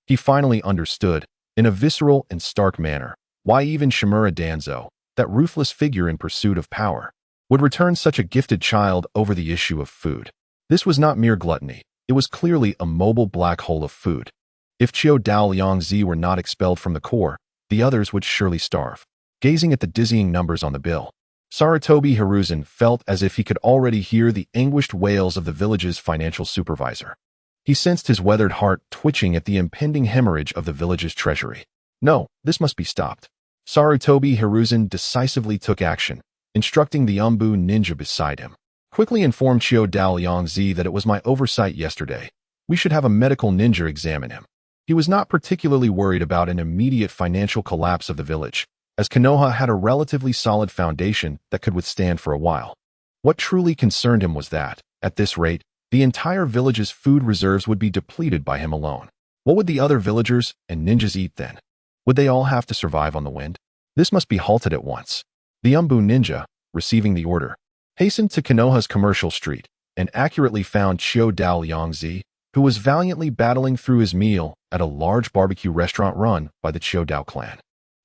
He finally understood, in a visceral and stark manner, why even Shimura Danzo, that ruthless figure in pursuit of power, would return such a gifted child over the issue of food. This was not mere gluttony, it was clearly a mobile black hole of food. If Chiyo Dao Liangzi were not expelled from the core, the others would surely starve. Gazing at the dizzying numbers on the bill, Sarutobi Hiruzen felt as if he could already hear the anguished wails of the village's financial supervisor. He sensed his weathered heart twitching at the impending hemorrhage of the village's treasury. No, this must be stopped. Sarutobi Hiruzen decisively took action, instructing the Umbu ninja beside him. Quickly informed Chiyo Dao Liangzi that it was my oversight yesterday. We should have a medical ninja examine him. He was not particularly worried about an immediate financial collapse of the village, as Konoha had a relatively solid foundation that could withstand for a while. What truly concerned him was that, at this rate, the entire village's food reserves would be depleted by him alone. What would the other villagers and ninjas eat then? Would they all have to survive on the wind? This must be halted at once. The Umbu ninja, receiving the order, hastened to Konoha's commercial street and accurately found Chiyo Dao Liangzi, who was valiantly battling through his meal at a large barbecue restaurant run by the Chiyo Dao clan.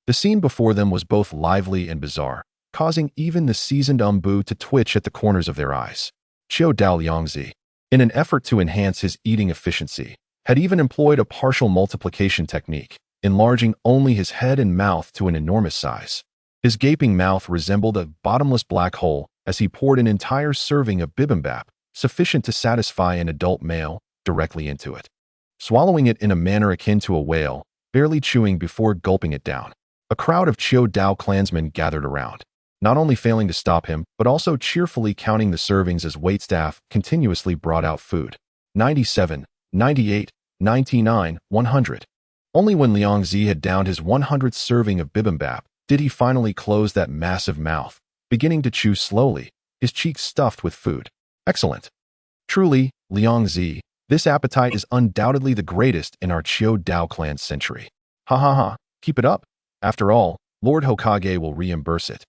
The scene before them was both lively and bizarre, causing even the seasoned Umbu to twitch at the corners of their eyes. Chiyo Dao Liangzi, in an effort to enhance his eating efficiency, had even employed a partial multiplication technique, enlarging only his head and mouth to an enormous size. His gaping mouth resembled a bottomless black hole as he poured an entire serving of bibimbap, sufficient to satisfy an adult male, directly into it. Swallowing it in a manner akin to a whale, barely chewing before gulping it down. A crowd of Chiu Dao clansmen gathered around, not only failing to stop him, but also cheerfully counting the servings as waitstaff continuously brought out food. 97, 98, 99, 100. Only when Liang Zi had downed his 100th serving of bibimbap did he finally close that massive mouth, beginning to chew slowly, his cheeks stuffed with food. Excellent. Truly, Liang Zi, this appetite is undoubtedly the greatest in our Chiu Dao clan's century. Ha ha ha, keep it up. After all, Lord Hokage will reimburse it.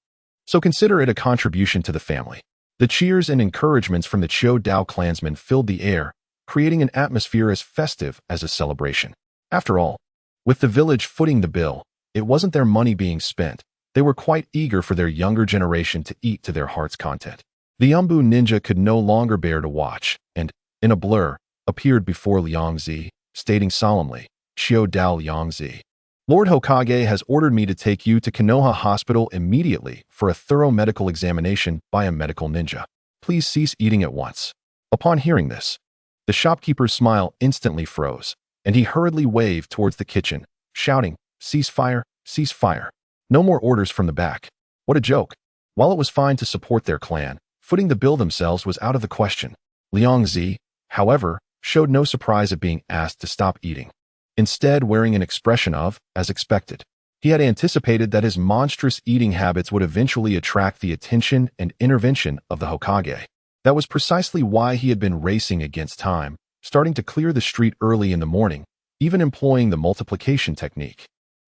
So consider it a contribution to the family. The cheers and encouragements from the Chiu Dao clansmen filled the air, creating an atmosphere as festive as a celebration. After all, with the village footing the bill, it wasn't their money being spent. They were quite eager for their younger generation to eat to their heart's content. The Umbu ninja could no longer bear to watch, and, in a blur, appeared before Liang Zi, stating solemnly, Chiu Dao Liang Zi. Lord Hokage has ordered me to take you to Konoha Hospital immediately for a thorough medical examination by a medical ninja. Please cease eating at once. Upon hearing this, the shopkeeper's smile instantly froze, and he hurriedly waved towards the kitchen, shouting, Cease fire, cease fire. No more orders from the back. What a joke. While it was fine to support their clan, footing the bill themselves was out of the question. Liang Zi, however, showed no surprise at being asked to stop eating, instead wearing an expression of, as expected. He had anticipated that his monstrous eating habits would eventually attract the attention and intervention of the Hokage. That was precisely why he had been racing against time, starting to clear the street early in the morning, even employing the multiplication technique,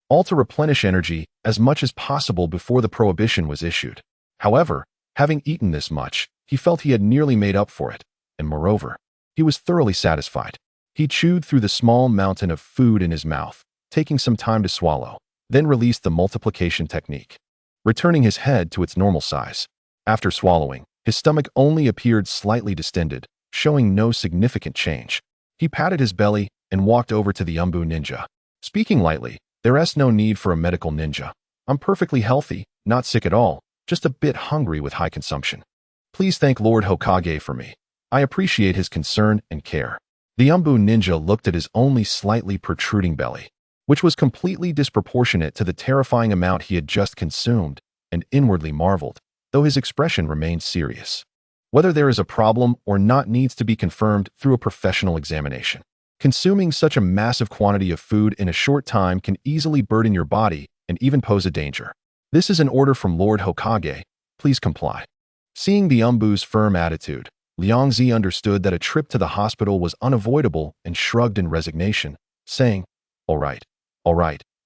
all to replenish energy as much as possible before the prohibition was issued. However, having eaten this much, he felt he had nearly made up for it, and moreover, he was thoroughly satisfied. He chewed through the small mountain of food in his mouth, taking some time to swallow, then released the multiplication technique, returning his head to its normal size. After swallowing, his stomach only appeared slightly distended, showing no significant change. He patted his belly and walked over to the Umbu ninja. Speaking lightly, there's no need for a medical ninja. I'm perfectly healthy, not sick at all, just a bit hungry with high consumption. Please thank Lord Hokage for me. I appreciate his concern and care. The Umbu ninja looked at his only slightly protruding belly, which was completely disproportionate to the terrifying amount he had just consumed, and inwardly marveled, though his expression remained serious. Whether there is a problem or not needs to be confirmed through a professional examination. Consuming such a massive quantity of food in a short time can easily burden your body and even pose a danger. This is an order from Lord Hokage. Please comply. Seeing the Umbu's firm attitude, Liang Zi understood that a trip to the hospital was unavoidable and shrugged in resignation, saying, all right,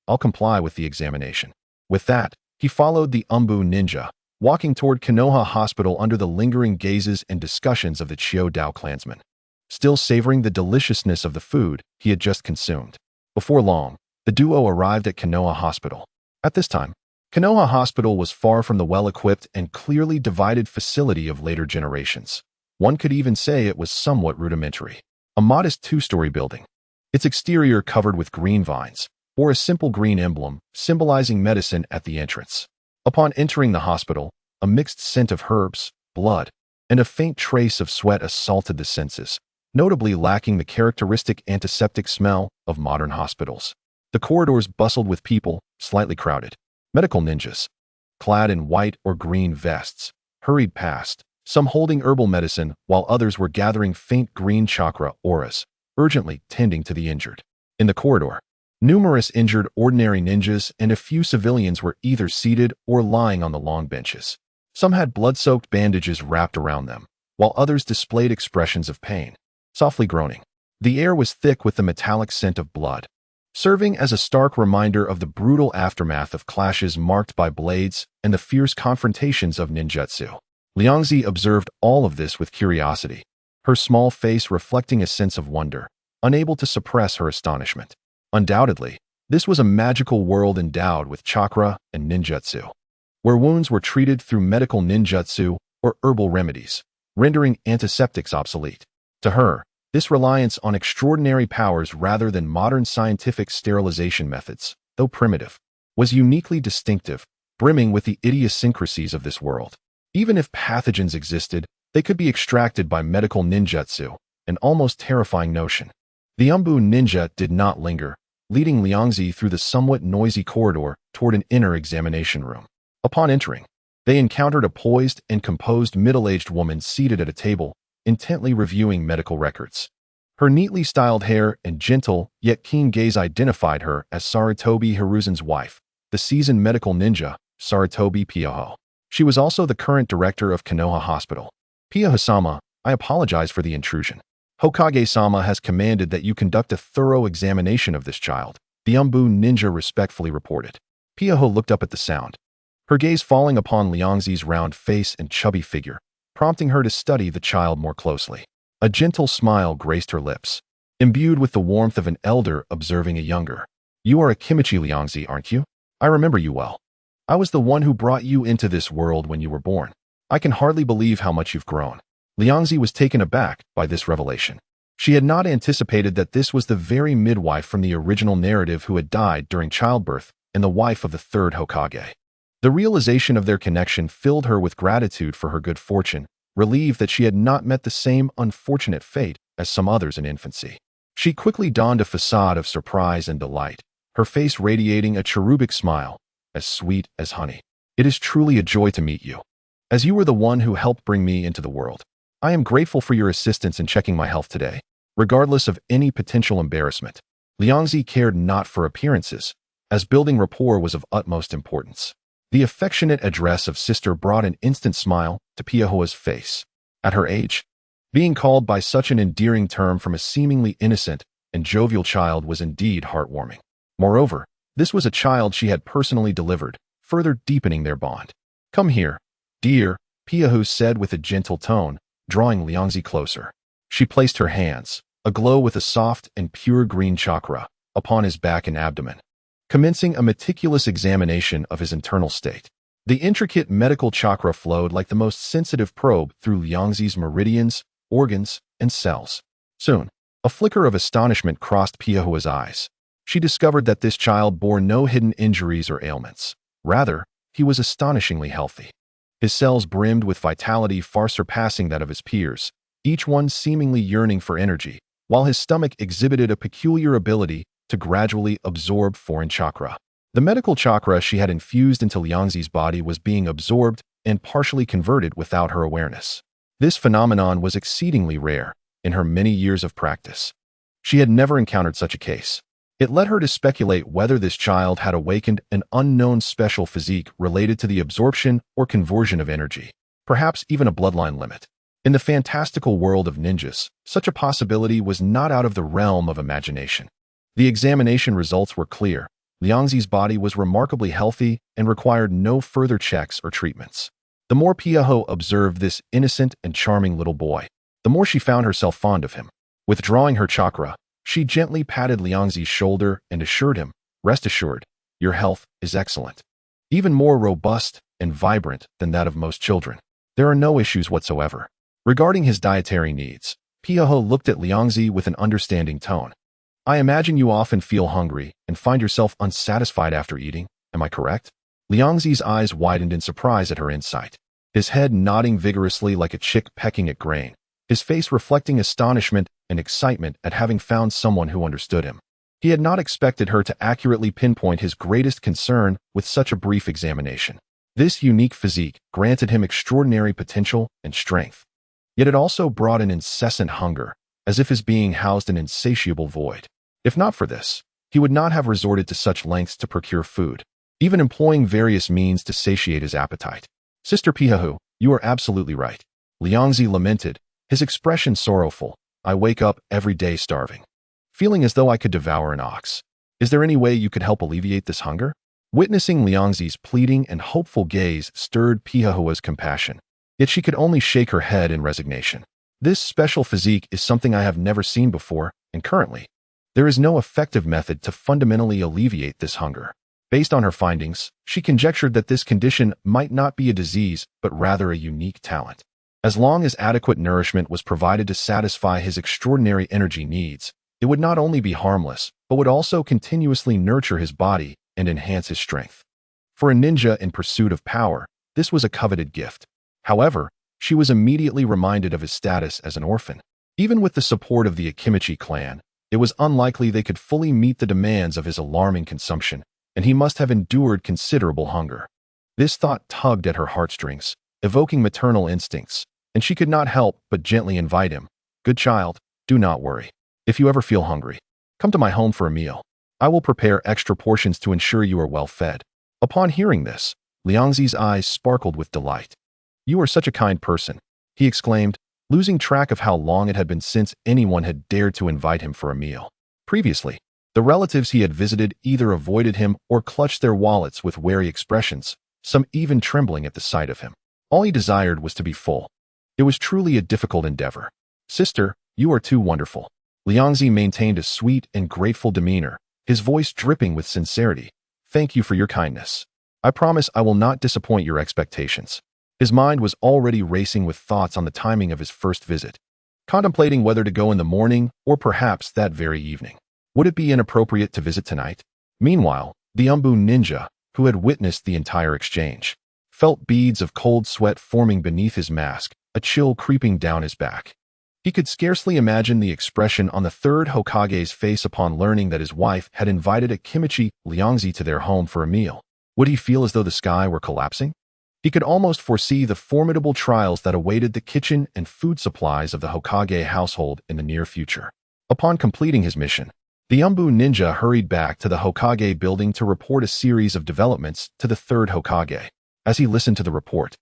I'll comply with the examination. With that, he followed the Umbu ninja, walking toward Konoha Hospital under the lingering gazes and discussions of the Chiu Dao clansmen, still savoring the deliciousness of the food he had just consumed. Before long, the duo arrived at Konoha Hospital. At this time, Konoha Hospital was far from the well-equipped and clearly divided facility of later generations. One could even say it was somewhat rudimentary. A modest two-story building. Its exterior covered with green vines, bore a simple green emblem symbolizing medicine at the entrance. Upon entering the hospital, a mixed scent of herbs, blood, and a faint trace of sweat assaulted the senses, notably lacking the characteristic antiseptic smell of modern hospitals. The corridors bustled with people, slightly crowded. Medical ninjas, clad in white or green vests, hurried past, some holding herbal medicine while others were gathering faint green chakra auras, urgently tending to the injured. In the corridor, numerous injured ordinary ninjas and a few civilians were either seated or lying on the long benches. Some had blood-soaked bandages wrapped around them, while others displayed expressions of pain, softly groaning. The air was thick with the metallic scent of blood, serving as a stark reminder of the brutal aftermath of clashes marked by blades and the fierce confrontations of ninjutsu. Liang Zi observed all of this with curiosity, her small face reflecting a sense of wonder, unable to suppress her astonishment. Undoubtedly, this was a magical world endowed with chakra and ninjutsu, where wounds were treated through medical ninjutsu or herbal remedies, rendering antiseptics obsolete. To her, this reliance on extraordinary powers rather than modern scientific sterilization methods, though primitive, was uniquely distinctive, brimming with the idiosyncrasies of this world. Even if pathogens existed, They could be extracted by medical ninjutsu, an almost terrifying notion. The Umbu ninja did not linger, leading Liangzi through the somewhat noisy corridor toward an inner examination room. Upon entering, they encountered a poised and composed middle-aged woman seated at a table, intently reviewing medical records. Her neatly styled hair and gentle, yet keen gaze identified her as Sarutobi Hiruzen's wife, the seasoned medical ninja, Sarutobi Pioho. She was also the current director of Konoha Hospital. Pioho-sama, I apologize for the intrusion. Hokage-sama has commanded that you conduct a thorough examination of this child, the Umbu ninja respectfully reported. Pioho looked up at the sound, her gaze falling upon Liangzi's round face and chubby figure, prompting her to study the child more closely. A gentle smile graced her lips, imbued with the warmth of an elder observing a younger. You are Akimichi Liangzi, aren't you? I remember you well. I was the one who brought you into this world when you were born. I can hardly believe how much you've grown. Liangzi was taken aback by this revelation. She had not anticipated that this was the very midwife from the original narrative who had died during childbirth and the wife of the third Hokage. The realization of their connection filled her with gratitude for her good fortune, relieved that she had not met the same unfortunate fate as some others in infancy. She quickly donned a facade of surprise and delight, her face radiating a cherubic smile, as sweet as honey. It is truly a joy to meet you. As you were the one who helped bring me into the world, I am grateful for your assistance in checking my health today, regardless of any potential embarrassment. Liangzi cared not for appearances, as building rapport was of utmost importance. The affectionate address of sister brought an instant smile to Pioho's face. At her age, being called by such an endearing term from a seemingly innocent and jovial child was indeed heartwarming. Moreover, this was a child she had personally delivered, further deepening their bond. Come here, dear, Pioho said with a gentle tone, drawing Liangzi closer. She placed her hands, aglow with a soft and pure green chakra, upon his back and abdomen, commencing a meticulous examination of his internal state. The intricate medical chakra flowed like the most sensitive probe through Liangzi's meridians, organs, and cells. Soon, a flicker of astonishment crossed Pioho's eyes. She discovered that this child bore no hidden injuries or ailments. Rather, he was astonishingly healthy. His cells brimmed with vitality far surpassing that of his peers, each one seemingly yearning for energy, while his stomach exhibited a peculiar ability to gradually absorb foreign chakra. The medical chakra she had infused into Liangzi's body was being absorbed and partially converted without her awareness. This phenomenon was exceedingly rare in her many years of practice. She had never encountered such a case. It led her to speculate whether this child had awakened an unknown special physique related to the absorption or conversion of energy, perhaps even a bloodline limit. In the fantastical world of ninjas, such a possibility was not out of the realm of imagination. The examination results were clear. Liangzi's body was remarkably healthy and required no further checks or treatments. The more Pioho observed this innocent and charming little boy, the more she found herself fond of him. Withdrawing her chakra, she gently patted Liangzi's shoulder and assured him, "Rest assured, your health is excellent. Even more robust and vibrant than that of most children. There are no issues whatsoever." Regarding his dietary needs, Pioho looked at Liangzi with an understanding tone. I imagine you often feel hungry and find yourself unsatisfied after eating, am I correct? Liangzi's eyes widened in surprise at her insight, his head nodding vigorously like a chick pecking at grain, his face reflecting astonishment and excitement at having found someone who understood him. He had not expected her to accurately pinpoint his greatest concern with such a brief examination. This unique physique granted him extraordinary potential and strength. Yet it also brought an incessant hunger, as if his being housed an insatiable void. If not for this, he would not have resorted to such lengths to procure food, even employing various means to satiate his appetite. Sister Pioho, you are absolutely right. Liangzi lamented, his expression sorrowful. I wake up every day starving, feeling as though I could devour an ox. Is there any way you could help alleviate this hunger? Witnessing Liangzi's pleading and hopeful gaze stirred Pioho's compassion, yet she could only shake her head in resignation. This special physique is something I have never seen before, and currently, there is no effective method to fundamentally alleviate this hunger. Based on her findings, she conjectured that this condition might not be a disease, but rather a unique talent. As long as adequate nourishment was provided to satisfy his extraordinary energy needs, it would not only be harmless, but would also continuously nurture his body and enhance his strength. For a ninja in pursuit of power, this was a coveted gift. However, she was immediately reminded of his status as an orphan. Even with the support of the Akimichi clan, it was unlikely they could fully meet the demands of his alarming consumption, and he must have endured considerable hunger. This thought tugged at her heartstrings, evoking maternal instincts, and she could not help but gently invite him. "Good child, do not worry. If you ever feel hungry, come to my home for a meal. I will prepare extra portions to ensure you are well fed." Upon hearing this, Liangzi's eyes sparkled with delight. "You are such a kind person," he exclaimed, losing track of how long it had been since anyone had dared to invite him for a meal. Previously, the relatives he had visited either avoided him or clutched their wallets with wary expressions, some even trembling at the sight of him. All he desired was to be full. It was truly a difficult endeavor. "Sister, you are too wonderful." Liangzi maintained a sweet and grateful demeanor, his voice dripping with sincerity. "Thank you for your kindness. I promise I will not disappoint your expectations." His mind was already racing with thoughts on the timing of his first visit, contemplating whether to go in the morning or perhaps that very evening. Would it be inappropriate to visit tonight? Meanwhile, the Umbu ninja, who had witnessed the entire exchange, felt beads of cold sweat forming beneath his mask, a chill creeping down his back. He could scarcely imagine the expression on the third Hokage's face upon learning that his wife had invited Akimichi Liangzi to their home for a meal. Would he feel as though the sky were collapsing? He could almost foresee the formidable trials that awaited the kitchen and food supplies of the Hokage household in the near future. Upon completing his mission, the Umbu ninja hurried back to the Hokage building to report a series of developments to the third Hokage. As he listened to the report,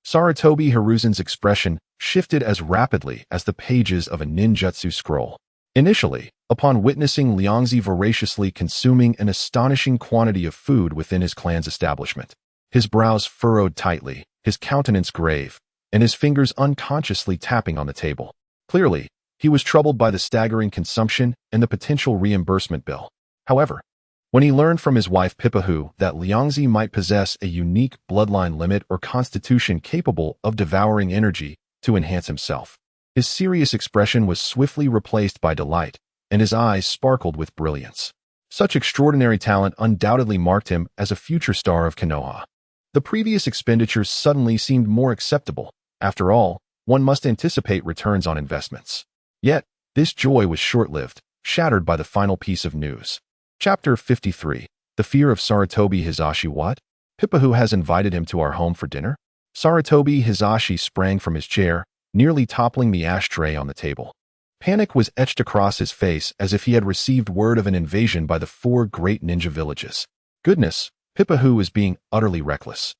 Sarutobi Hiruzen's expression shifted as rapidly as the pages of a ninjutsu scroll. Initially, upon witnessing Liangzi voraciously consuming an astonishing quantity of food within his clan's establishment, his brows furrowed tightly, his countenance grave, and his fingers unconsciously tapping on the table. Clearly, he was troubled by the staggering consumption and the potential reimbursement bill. However, when he learned from his wife Pipahu that Liangzi might possess a unique bloodline limit or constitution capable of devouring energy to enhance himself, his serious expression was swiftly replaced by delight, and his eyes sparkled with brilliance. Such extraordinary talent undoubtedly marked him as a future star of Konoha. The previous expenditures suddenly seemed more acceptable. After all, one must anticipate returns on investments. Yet, this joy was short-lived, shattered by the final piece of news. Chapter 53. The Fear of Sarutobi Hizashi. What? Pipahu has invited him to our home for dinner? Sarutobi Hizashi sprang from his chair, nearly toppling the ashtray on the table. Panic was etched across his face as if he had received word of an invasion by the 4 great ninja villages. Goodness, Pipahu is being utterly reckless.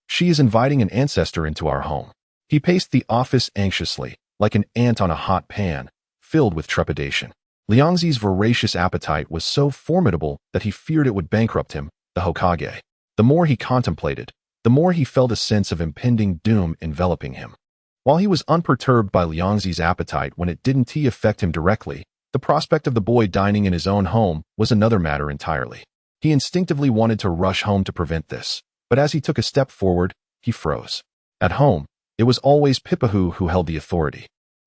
She is inviting an ancestor into our home. He paced the office anxiously, like an ant on a hot pan, filled with trepidation. Liangzi's voracious appetite was so formidable that he feared it would bankrupt him, the Hokage. The more he contemplated, the more he felt a sense of impending doom enveloping him. While he was unperturbed by Liangzi's appetite when it didn't affect him directly, the prospect of the boy dining in his own home was another matter entirely. He instinctively wanted to rush home to prevent this, but as he took a step forward, he froze. At home, it was always Pipahu who held the authority.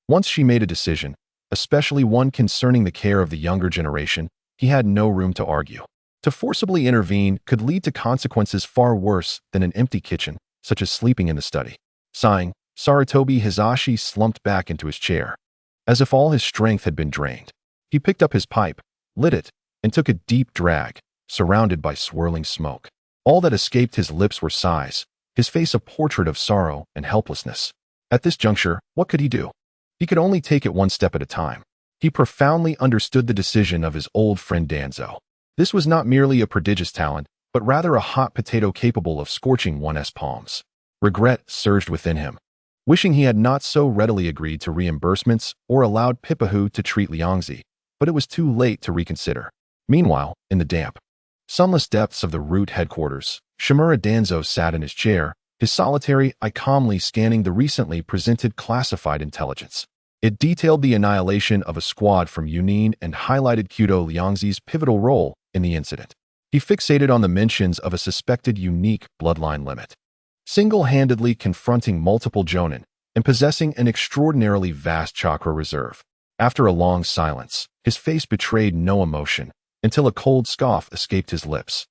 Once she made a decision, especially one concerning the care of the younger generation, he had no room to argue. To forcibly intervene could lead to consequences far worse than an empty kitchen, such as sleeping in the study. Sighing, Sarutobi Hizashi slumped back into his chair, as if all his strength had been drained. He picked up his pipe, lit it, and took a deep drag, surrounded by swirling smoke. All that escaped his lips were sighs, his face a portrait of sorrow and helplessness. At this juncture, what could he do? He could only take it one step at a time. He profoundly understood the decision of his old friend Danzo. This was not merely a prodigious talent, but rather a hot potato capable of scorching one's palms. Regret surged within him, wishing he had not so readily agreed to reimbursements or allowed Pipahu to treat Liangzi, but it was too late to reconsider. Meanwhile, in the damp, sunless depths of the root headquarters, Shimura Danzo sat in his chair, his solitary eye calmly scanning the recently presented classified intelligence. It detailed the annihilation of a squad from Yunin and highlighted Kyudo Liangzi's pivotal role in the incident. He fixated on the mentions of a suspected unique bloodline limit, single-handedly confronting multiple jonin and possessing an extraordinarily vast chakra reserve. After a long silence, his face betrayed no emotion, until a cold scoff escaped his lips.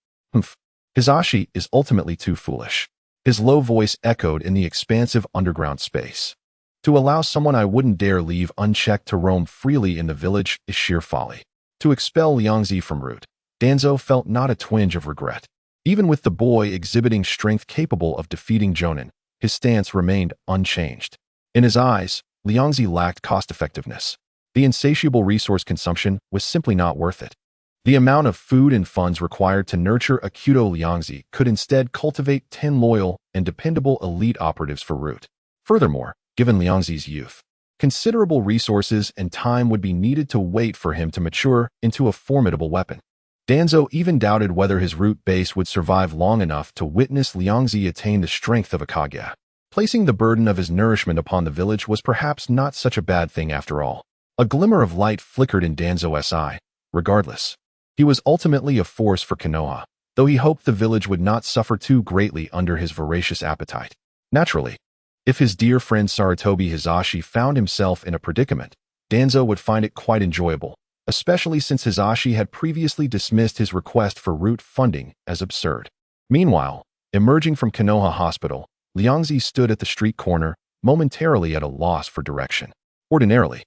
Hizashi is ultimately too foolish. His low voice echoed in the expansive underground space. To allow someone I wouldn't dare leave unchecked to roam freely in the village is sheer folly. To expel Liangzi from Root, Danzo felt not a twinge of regret. Even with the boy exhibiting strength capable of defeating Jonin, his stance remained unchanged. In his eyes, Liangzi lacked cost-effectiveness. The insatiable resource consumption was simply not worth it. The amount of food and funds required to nurture a Kudo Liangzi could instead cultivate 10 loyal and dependable elite operatives for Root. Furthermore, given Liangzi's youth, considerable resources and time would be needed to wait for him to mature into a formidable weapon. Danzo even doubted whether his Root base would survive long enough to witness Liangzi attain the strength of a Kage. Placing the burden of his nourishment upon the village was perhaps not such a bad thing after all. A glimmer of light flickered in Danzo's eye. Regardless, he was ultimately a force for Konoha, though he hoped the village would not suffer too greatly under his voracious appetite. Naturally, if his dear friend Sarutobi Hisashi found himself in a predicament, Danzo would find it quite enjoyable, especially since Hisashi had previously dismissed his request for Root funding as absurd. Meanwhile, emerging from Konoha Hospital, Liangzi stood at the street corner, momentarily at a loss for direction. Ordinarily,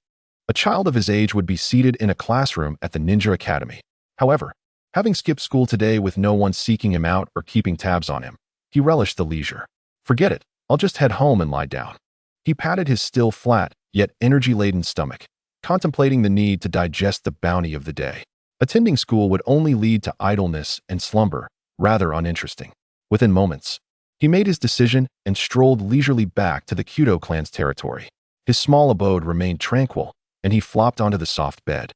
a child of his age would be seated in a classroom at the Ninja Academy. However, having skipped school today with no one seeking him out or keeping tabs on him, he relished the leisure. Forget it, I'll just head home and lie down. He patted his still flat, yet energy-laden stomach, contemplating the need to digest the bounty of the day. Attending school would only lead to idleness and slumber, rather uninteresting. Within moments, he made his decision and strolled leisurely back to the Kudo clan's territory. His small abode remained tranquil, and he flopped onto the soft bed,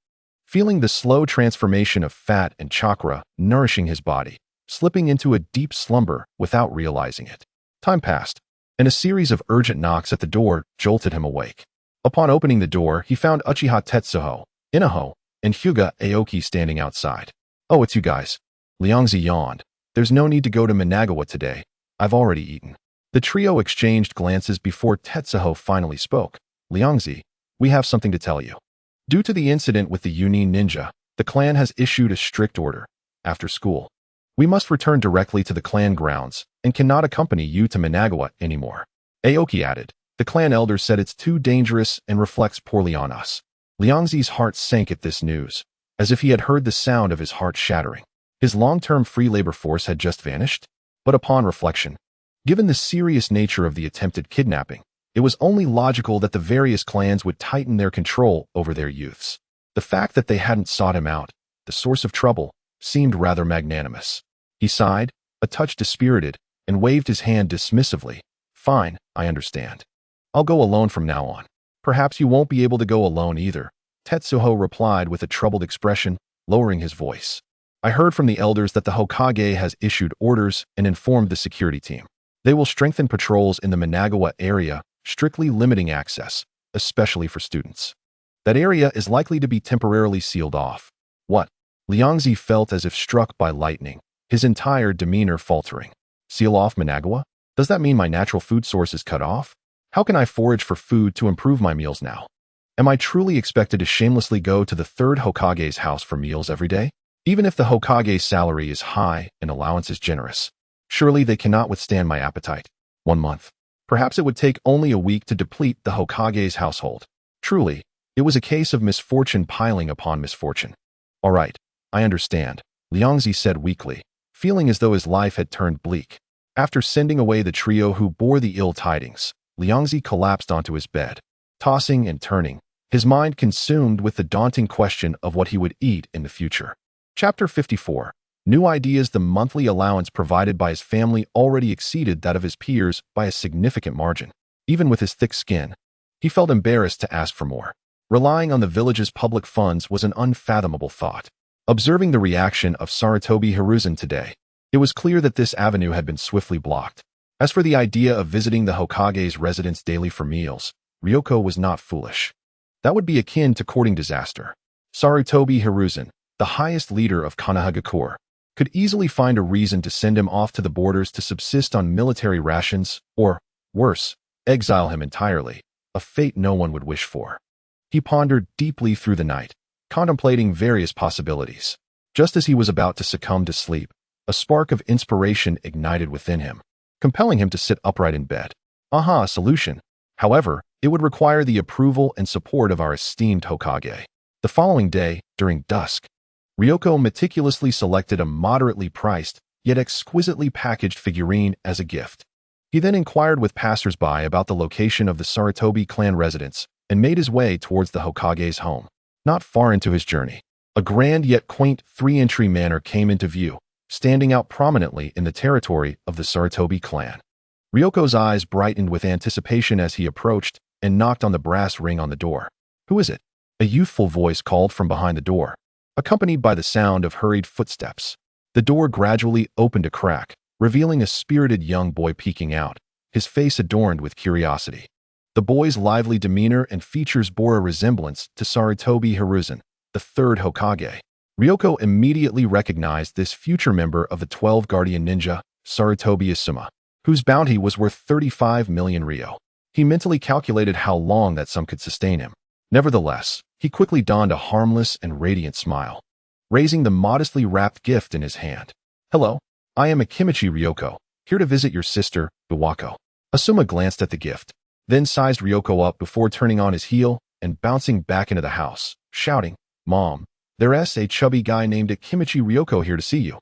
feeling the slow transformation of fat and chakra nourishing his body, slipping into a deep slumber without realizing it. Time passed, and a series of urgent knocks at the door jolted him awake. Upon opening the door, he found Uchiha Tetsuho, Inaho, and Hyuga Aoki standing outside. "Oh, it's you guys." Liangzi yawned. "There's no need to go to Managawa today. I've already eaten." The trio exchanged glances before Tetsuho finally spoke. "Liangzi, we have something to tell you. Due to the incident with the Yunin ninja, the clan has issued a strict order. After school, we must return directly to the clan grounds and cannot accompany you to Managawa anymore." Aoki added, "The clan elders said it's too dangerous and reflects poorly on us." Liangzi's heart sank at this news, as if he had heard the sound of his heart shattering. His long-term free labor force had just vanished? But upon reflection, given the serious nature of the attempted kidnapping, it was only logical that the various clans would tighten their control over their youths. The fact that they hadn't sought him out, the source of trouble, seemed rather magnanimous. He sighed, a touch dispirited, and waved his hand dismissively. "Fine, I understand. I'll go alone from now on." "Perhaps you won't be able to go alone either," Tetsuho replied with a troubled expression, lowering his voice. "I heard from the elders that the Hokage has issued orders and informed the security team. They will strengthen patrols in the Managawa area, strictly limiting access, especially for students. That area is likely to be temporarily sealed off." "What?" Liangzi felt as if struck by lightning, his entire demeanor faltering. "Seal off Managawa? Does that mean my natural food source is cut off? How can I forage for food to improve my meals now? Am I truly expected to shamelessly go to the Third Hokage's house for meals every day? Even if the Hokage's salary is high and allowance is generous, surely they cannot withstand my appetite. 1 month. Perhaps it would take only a week to deplete the Hokage's household." Truly, it was a case of misfortune piling upon misfortune. "All right, I understand," Liangzi said weakly, feeling as though his life had turned bleak. After sending away the trio who bore the ill tidings, Liangzi collapsed onto his bed, tossing and turning, his mind consumed with the daunting question of what he would eat in the future. Chapter 54. New ideas. The monthly allowance provided by his family already exceeded that of his peers by a significant margin. Even with his thick skin, he felt embarrassed to ask for more. Relying on the village's public funds was an unfathomable thought. Observing the reaction of Sarutobi Hiruzen today, it was clear that this avenue had been swiftly blocked. As for the idea of visiting the Hokage's residence daily for meals, Ryoko was not foolish. That would be akin to courting disaster. Sarutobi Hiruzen, the highest leader of Konohagakure, could easily find a reason to send him off to the borders to subsist on military rations, or, worse, exile him entirely, a fate no one would wish for. He pondered deeply through the night, contemplating various possibilities. Just as he was about to succumb to sleep, a spark of inspiration ignited within him. compelling him to sit upright in bed. Aha, a solution. However, it would require the approval and support of our esteemed Hokage. The following day, during dusk, Ryoko meticulously selected a moderately priced, yet exquisitely packaged figurine as a gift. He then inquired with passers-by about the location of the Sarutobi clan residence and made his way towards the Hokage's home. Not far into his journey, a grand yet quaint three-entry manor came into view, standing out prominently in the territory of the Sarutobi clan. Ryoko's eyes brightened with anticipation as he approached and knocked on the brass ring on the door. "Who is it?" A youthful voice called from behind the door, accompanied by the sound of hurried footsteps. The door gradually opened a crack, revealing a spirited young boy peeking out, his face adorned with curiosity. The boy's lively demeanor and features bore a resemblance to Sarutobi Hiruzen, the third Hokage. Ryoko immediately recognized this future member of the 12 Guardian Ninja, Sarutobi Asuma, whose bounty was worth 35 million ryo. He mentally calculated how long that sum could sustain him. Nevertheless, he quickly donned a harmless and radiant smile, raising the modestly wrapped gift in his hand. "Hello, I am Akimichi Ryoko, here to visit your sister, Biwako." Asuma glanced at the gift, then sized Ryoko up before turning on his heel and bouncing back into the house, shouting, "Mom, there's a chubby guy named Akimichi Ryoko here to see you."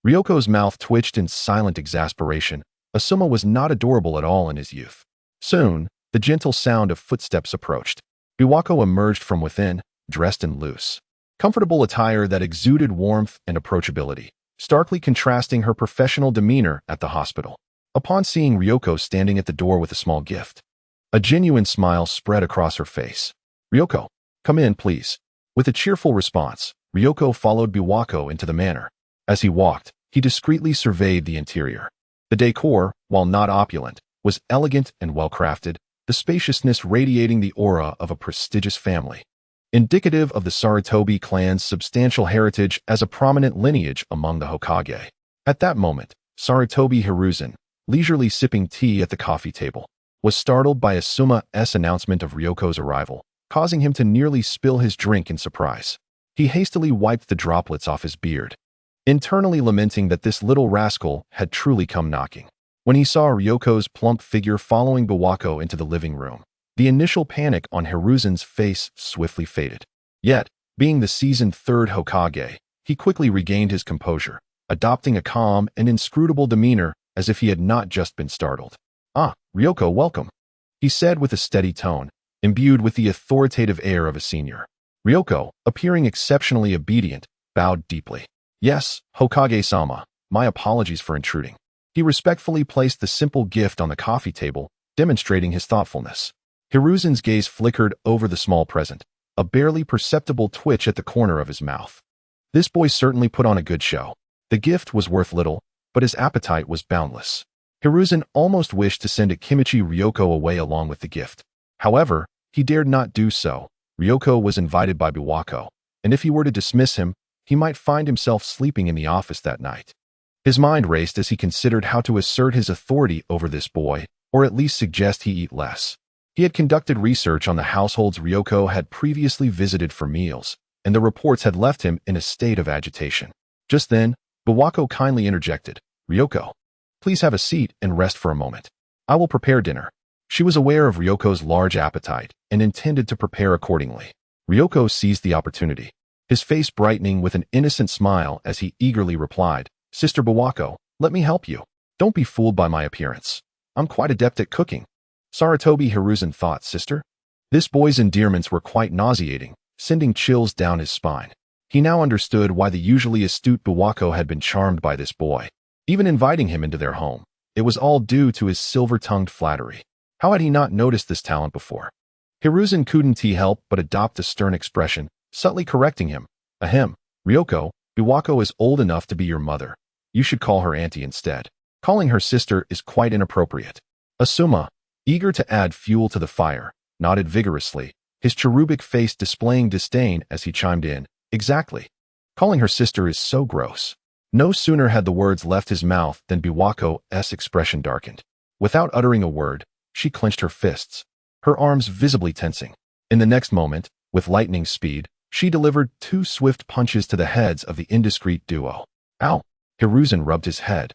Ryoko's mouth twitched in silent exasperation. Asuma was not adorable at all in his youth. Soon, the gentle sound of footsteps approached. Biwako emerged from within, dressed in loose, comfortable attire that exuded warmth and approachability, starkly contrasting her professional demeanor at the hospital. Upon seeing Ryoko standing at the door with a small gift, a genuine smile spread across her face. "Ryoko, come in, please." With a cheerful response, Ryoko followed Biwako into the manor. As he walked, he discreetly surveyed the interior. The decor, while not opulent, was elegant and well-crafted, the spaciousness radiating the aura of a prestigious family, indicative of the Sarutobi clan's substantial heritage as a prominent lineage among the Hokage. At that moment, Sarutobi Hiruzen, leisurely sipping tea at the coffee table, was startled by Asuma's announcement of Ryoko's arrival, causing him to nearly spill his drink in surprise. He hastily wiped the droplets off his beard, internally lamenting that this little rascal had truly come knocking. When he saw Ryoko's plump figure following Biwako into the living room, the initial panic on Hiruzen's face swiftly faded. Yet, being the seasoned third Hokage, he quickly regained his composure, adopting a calm and inscrutable demeanor as if he had not just been startled. "Ah, Ryoko, welcome," he said with a steady tone, imbued with the authoritative air of a senior. Ryoko, appearing exceptionally obedient, bowed deeply. "Yes, Hokage-sama, my apologies for intruding." He respectfully placed the simple gift on the coffee table, demonstrating his thoughtfulness. Hiruzen's gaze flickered over the small present, a barely perceptible twitch at the corner of his mouth. This boy certainly put on a good show. The gift was worth little, but his appetite was boundless. Hiruzen almost wished to send Akimichi Ryoko away along with the gift. However, he dared not do so. Ryoko was invited by Biwako, and if he were to dismiss him, he might find himself sleeping in the office that night. His mind raced as he considered how to assert his authority over this boy, or at least suggest he eat less. He had conducted research on the households Ryoko had previously visited for meals, and the reports had left him in a state of agitation. Just then, Biwako kindly interjected, "Ryoko, please have a seat and rest for a moment. I will prepare dinner." She was aware of Ryoko's large appetite and intended to prepare accordingly. Ryoko seized the opportunity, his face brightening with an innocent smile as he eagerly replied, "Sister Biwako, let me help you. Don't be fooled by my appearance. I'm quite adept at cooking." Sarutobi Hiruzen thought, "Sister?" This boy's endearments were quite nauseating, sending chills down his spine. He now understood why the usually astute Biwako had been charmed by this boy, even inviting him into their home. It was all due to his silver-tongued flattery. How had he not noticed this talent before? Hiruzen couldn't help but adopt a stern expression, subtly correcting him. "Ahem, Ryoko, Biwako is old enough to be your mother. You should call her auntie instead. Calling her sister is quite inappropriate." Asuma, eager to add fuel to the fire, nodded vigorously, his cherubic face displaying disdain as he chimed in, "Exactly. Calling her sister is so gross." No sooner had the words left his mouth than Biwako's expression darkened. Without uttering a word, she clenched her fists, her arms visibly tensing. In the next moment, with lightning speed, she delivered 2 swift punches to the heads of the indiscreet duo. "Ow!" Hiruzen rubbed his head,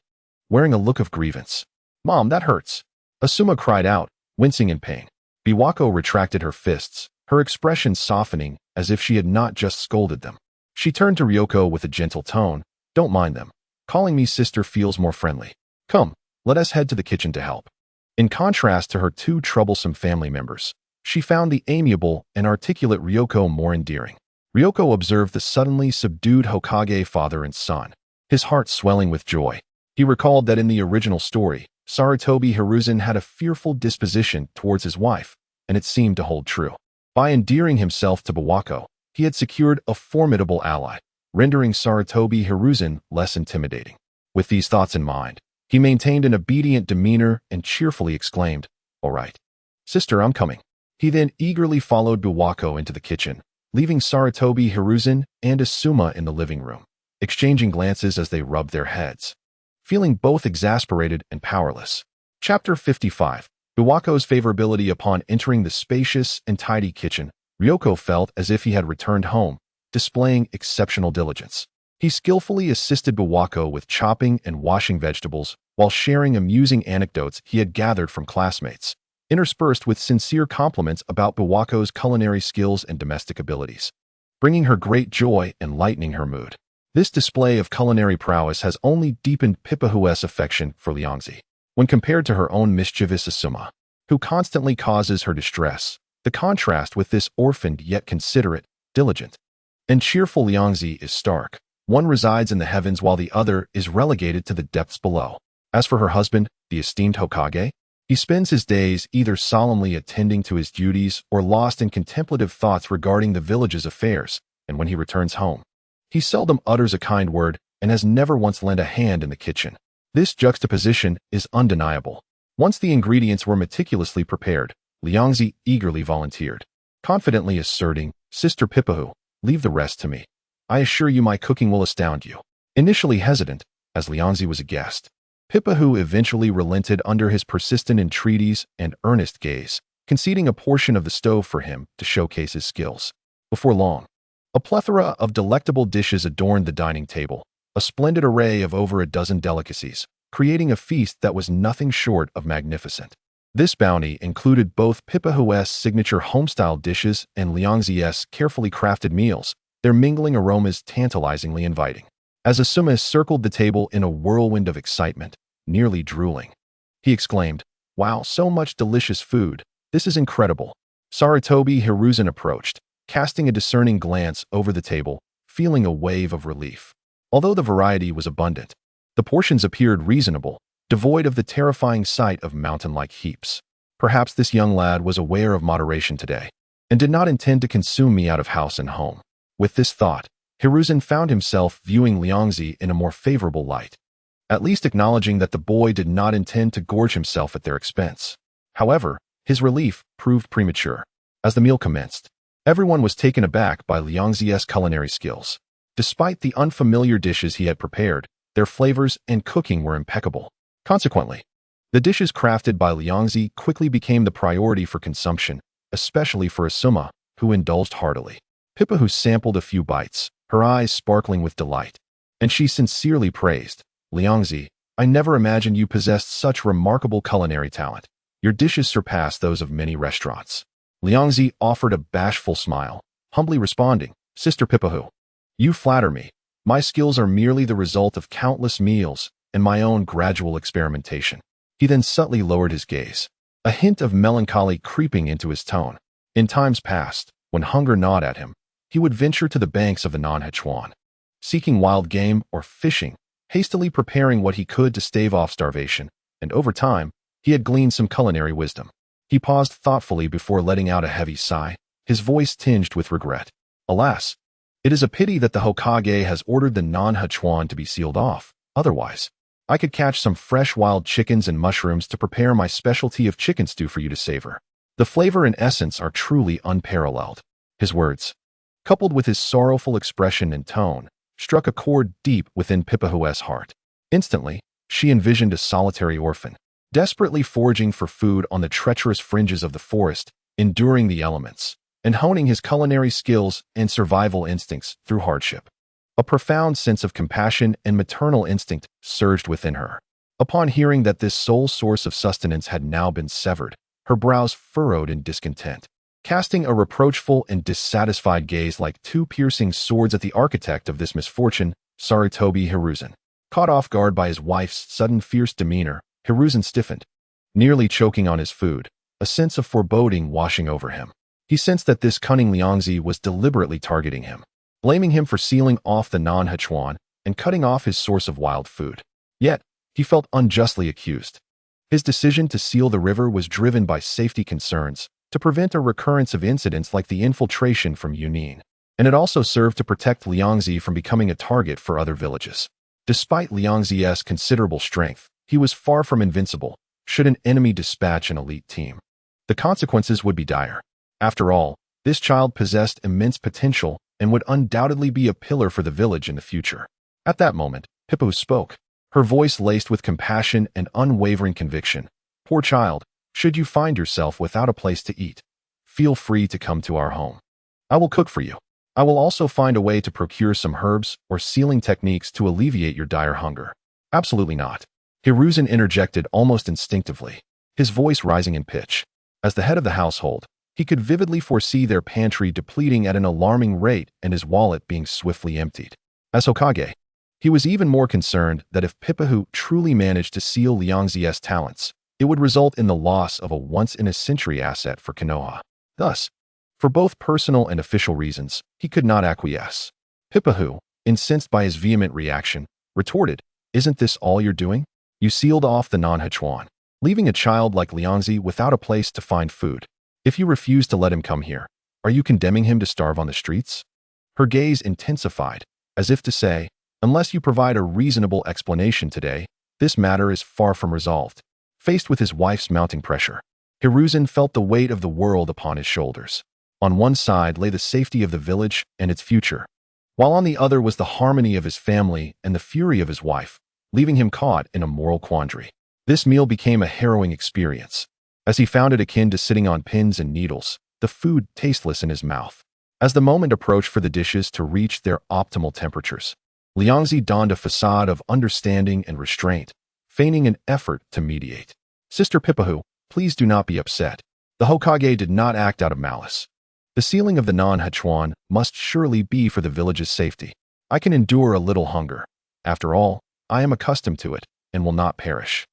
wearing a look of grievance. Mom, that hurts. Asuma cried out, wincing in pain. Biwako retracted her fists, her expression softening as if she had not just scolded them. She turned to Ryoko with a gentle tone. Don't mind them. Calling me sister feels more friendly. Come, let us head to the kitchen to help. In contrast to her two troublesome family members, she found the amiable and articulate Ryoko more endearing. Ryoko observed the suddenly subdued Hokage father and son, his heart swelling with joy. He recalled that in the original story, Sarutobi Hiruzen had a fearful disposition towards his wife, and it seemed to hold true. By endearing himself to Biwako, he had secured a formidable ally, rendering Sarutobi Hiruzen less intimidating. With these thoughts in mind, he maintained an obedient demeanor and cheerfully exclaimed, "All right. Sister, I'm coming." He then eagerly followed Biwako into the kitchen, leaving Sarutobi Hiruzen and Asuma in the living room, exchanging glances as they rubbed their heads, feeling both exasperated and powerless. Chapter 55. Biwako's favorability. Upon entering the spacious and tidy kitchen, Ryoko felt as if he had returned home, displaying exceptional diligence. He skillfully assisted Biwako with chopping and washing vegetables while sharing amusing anecdotes he had gathered from classmates, interspersed with sincere compliments about Biwako's culinary skills and domestic abilities, bringing her great joy and lightening her mood. This display of culinary prowess has only deepened Pippahu's affection for Liangzi. When compared to her own mischievous Asuma, who constantly causes her distress, the contrast with this orphaned yet considerate, diligent, and cheerful Liangzi is stark. One resides in the heavens while the other is relegated to the depths below. As for her husband, the esteemed Hokage, he spends his days either solemnly attending to his duties or lost in contemplative thoughts regarding the village's affairs, and when he returns home, he seldom utters a kind word and has never once lent a hand in the kitchen. This juxtaposition is undeniable. Once the ingredients were meticulously prepared, Liangzi eagerly volunteered, confidently asserting, "Sister Pippahu, leave the rest to me. I assure you my cooking will astound you." Initially hesitant, as Liangzi was a guest, Pippahu eventually relented under his persistent entreaties and earnest gaze, conceding a portion of the stove for him to showcase his skills. Before long, a plethora of delectable dishes adorned the dining table, a splendid array of over a dozen delicacies, creating a feast that was nothing short of magnificent. This bounty included both Pippahu's signature homestyle dishes and Liangzi's carefully crafted meals, their mingling aromas tantalizingly inviting. As Asuma circled the table in a whirlwind of excitement, nearly drooling, he exclaimed, "Wow, so much delicious food. This is incredible." Sarutobi Hiruzen approached, casting a discerning glance over the table, feeling a wave of relief. Although the variety was abundant, the portions appeared reasonable, devoid of the terrifying sight of mountain-like heaps. Perhaps this young lad was aware of moderation today, and did not intend to consume me out of house and home. With this thought, Hiruzen found himself viewing Liangzi in a more favorable light, at least acknowledging that the boy did not intend to gorge himself at their expense. However, his relief proved premature. As the meal commenced, everyone was taken aback by Liangzi's culinary skills. Despite the unfamiliar dishes he had prepared, their flavors and cooking were impeccable. Consequently, the dishes crafted by Liangzi quickly became the priority for consumption, especially for Asuma, who indulged heartily. Pippahu sampled a few bites, her eyes sparkling with delight, and she sincerely praised, "Liangzi, I never imagined you possessed such remarkable culinary talent. Your dishes surpass those of many restaurants." Liangzi offered a bashful smile, humbly responding, "Sister Pippahu, you flatter me. My skills are merely the result of countless meals and my own gradual experimentation." He then subtly lowered his gaze, a hint of melancholy creeping into his tone. In times past, when hunger gnawed at him, he would venture to the banks of the Nanhachuan, seeking wild game or fishing, hastily preparing what he could to stave off starvation, and over time, he had gleaned some culinary wisdom. He paused thoughtfully before letting out a heavy sigh, his voice tinged with regret. "Alas, it is a pity that the Hokage has ordered the Nanhachuan to be sealed off. Otherwise, I could catch some fresh wild chickens and mushrooms to prepare my specialty of chicken stew for you to savor. The flavor and essence are truly unparalleled." His words, coupled with his sorrowful expression and tone, struck a chord deep within Pippahu's heart. Instantly, she envisioned a solitary orphan, desperately foraging for food on the treacherous fringes of the forest, enduring the elements, and honing his culinary skills and survival instincts through hardship. A profound sense of compassion and maternal instinct surged within her. Upon hearing that this sole source of sustenance had now been severed, her brows furrowed in discontent. Casting a reproachful and dissatisfied gaze like two piercing swords at the architect of this misfortune, Sarutobi Hiruzen. Caught off guard by his wife's sudden fierce demeanor, Hiruzen stiffened, nearly choking on his food, a sense of foreboding washing over him. He sensed that this cunning Liangzi was deliberately targeting him, blaming him for sealing off the non-Hechuan and cutting off his source of wild food. Yet, he felt unjustly accused. His decision to seal the river was driven by safety concerns to prevent a recurrence of incidents like the infiltration from Yunin, and it also served to protect Liangzi from becoming a target for other villages. Despite Liangzi's considerable strength, he was far from invincible should an enemy dispatch an elite team. The consequences would be dire. After all, this child possessed immense potential and would undoubtedly be a pillar for the village in the future. At that moment, Pippo spoke, her voice laced with compassion and unwavering conviction. Poor child, should you find yourself without a place to eat, feel free to come to our home. I will cook for you. I will also find a way to procure some herbs or sealing techniques to alleviate your dire hunger. Absolutely not. Hiruzen interjected almost instinctively, his voice rising in pitch. As the head of the household, he could vividly foresee their pantry depleting at an alarming rate and his wallet being swiftly emptied. As Hokage, he was even more concerned that if Pippahu truly managed to seal Liangzi's talents, it would result in the loss of a once-in-a-century asset for Konoha. Thus, for both personal and official reasons, he could not acquiesce. Pippahu, incensed by his vehement reaction, retorted, "Isn't this all you're doing? You sealed off the non-Hechuan, leaving a child like Liangzi without a place to find food. If you refuse to let him come here, are you condemning him to starve on the streets?" Her gaze intensified, as if to say, "Unless you provide a reasonable explanation today, this matter is far from resolved." Faced with his wife's mounting pressure, Hiruzen felt the weight of the world upon his shoulders. On one side lay the safety of the village and its future, while on the other was the harmony of his family and the fury of his wife, leaving him caught in a moral quandary. This meal became a harrowing experience, as he found it akin to sitting on pins and needles, the food tasteless in his mouth. As the moment approached for the dishes to reach their optimal temperatures, Liangzi donned a facade of understanding and restraint, feigning an effort to mediate. "Sister Pippahu, please do not be upset." The Hokage did not act out of malice. "The sealing of the non-Hechuan must surely be for the village's safety. I can endure a little hunger. After all, I am accustomed to it and will not perish."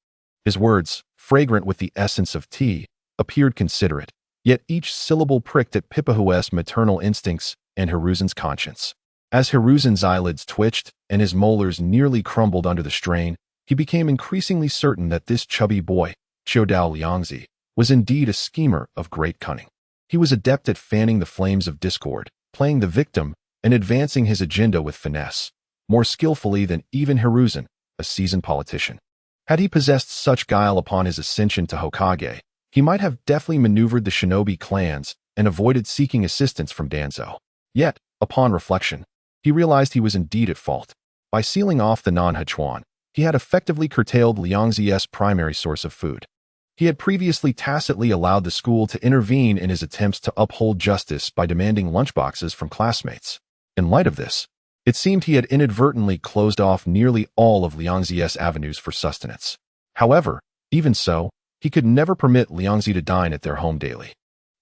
His words, fragrant with the essence of tea, appeared considerate, yet each syllable pricked at Pippahu's maternal instincts and Hiruzen's conscience. As Hiruzen's eyelids twitched and his molars nearly crumbled under the strain, he became increasingly certain that this chubby boy, Chiodao Liangzi, was indeed a schemer of great cunning. He was adept at fanning the flames of discord, playing the victim, and advancing his agenda with finesse, more skillfully than even Hiruzen, a seasoned politician. Had he possessed such guile upon his ascension to Hokage, he might have deftly maneuvered the shinobi clans and avoided seeking assistance from Danzo. Yet, upon reflection, he realized he was indeed at fault. By sealing off the non-Hechuan, he had effectively curtailed Liangzi's primary source of food. He had previously tacitly allowed the school to intervene in his attempts to uphold justice by demanding lunchboxes from classmates. In light of this, it seemed he had inadvertently closed off nearly all of Liangzi's avenues for sustenance. However, even so, he could never permit Liangzi to dine at their home daily.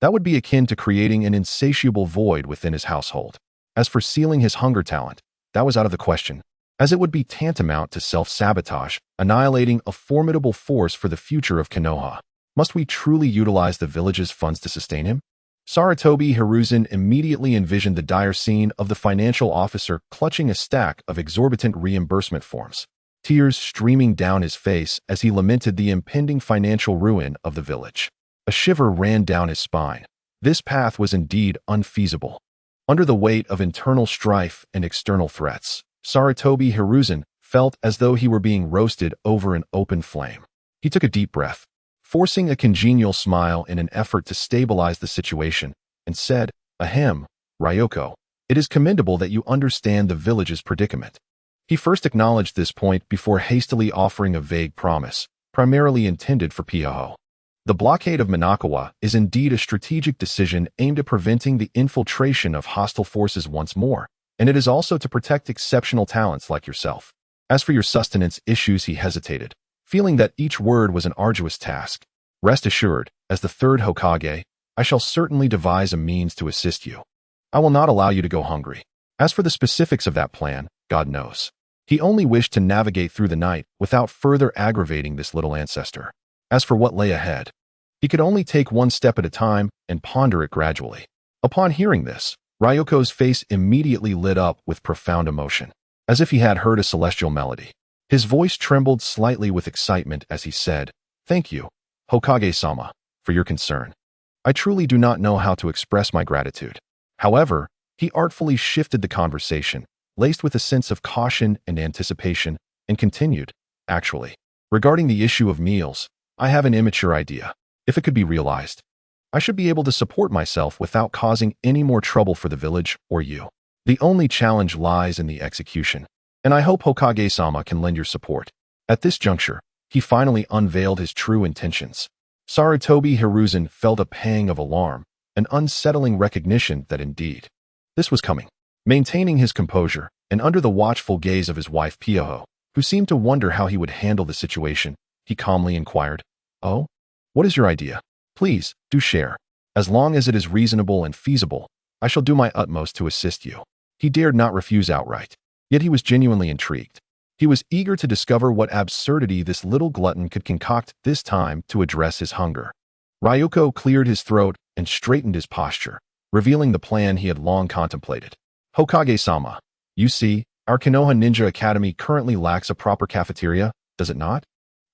That would be akin to creating an insatiable void within his household. As for sealing his hunger talent, that was out of the question, as it would be tantamount to self-sabotage, annihilating a formidable force for the future of Konoha. Must we truly utilize the village's funds to sustain him? Sarutobi Hiruzen immediately envisioned the dire scene of the financial officer clutching a stack of exorbitant reimbursement forms, tears streaming down his face as he lamented the impending financial ruin of the village. A shiver ran down his spine. This path was indeed unfeasible. Under the weight of internal strife and external threats, Sarutobi Hiruzen felt as though he were being roasted over an open flame. He took a deep breath, forcing a congenial smile in an effort to stabilize the situation, and said, "Ahem, Ryoko, it is commendable that you understand the village's predicament." He first acknowledged this point before hastily offering a vague promise, primarily intended for Piaho. The blockade of Minakawa is indeed a strategic decision aimed at preventing the infiltration of hostile forces once more, and it is also to protect exceptional talents like yourself. As for your sustenance issues, he hesitated, feeling that each word was an arduous task. Rest assured, as the third Hokage, I shall certainly devise a means to assist you. I will not allow you to go hungry. As for the specifics of that plan, God knows. He only wished to navigate through the night without further aggravating this little ancestor. As for what lay ahead, he could only take one step at a time and ponder it gradually. Upon hearing this, Ryoko's face immediately lit up with profound emotion, as if he had heard a celestial melody. His voice trembled slightly with excitement as he said, "Thank you, Hokage-sama, for your concern. I truly do not know how to express my gratitude." However, he artfully shifted the conversation, laced with a sense of caution and anticipation, and continued, "Actually, regarding the issue of meals, I have an immature idea. If it could be realized, I should be able to support myself without causing any more trouble for the village or you. The only challenge lies in the execution, and I hope Hokage-sama can lend your support." At this juncture, he finally unveiled his true intentions. Sarutobi Hiruzen felt a pang of alarm, an unsettling recognition that indeed this was coming. Maintaining his composure, and under the watchful gaze of his wife Pyoho, who seemed to wonder how he would handle the situation, he calmly inquired, "Oh? What is your idea? Please, do share. As long as it is reasonable and feasible, I shall do my utmost to assist you." He dared not refuse outright, yet he was genuinely intrigued. He was eager to discover what absurdity this little glutton could concoct this time to address his hunger. Ryoko cleared his throat and straightened his posture, revealing the plan he had long contemplated. "Hokage-sama, you see, our Konoha Ninja Academy currently lacks a proper cafeteria, does it not?"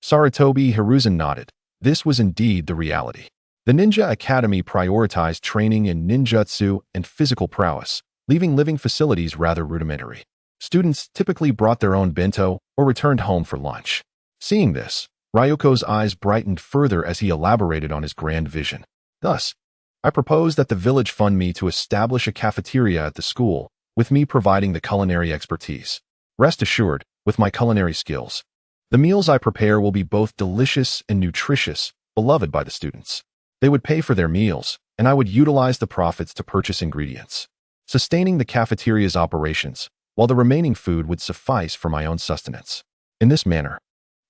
Sarutobi Hiruzen nodded. This was indeed the reality. The Ninja Academy prioritized training in ninjutsu and physical prowess, leaving living facilities rather rudimentary. Students typically brought their own bento or returned home for lunch. Seeing this, Ryoko's eyes brightened further as he elaborated on his grand vision. "Thus, I propose that the village fund me to establish a cafeteria at the school, with me providing the culinary expertise. Rest assured, with my culinary skills, the meals I prepare will be both delicious and nutritious, beloved by the students. They would pay for their meals, and I would utilize the profits to purchase ingredients, sustaining the cafeteria's operations, while the remaining food would suffice for my own sustenance. In this manner,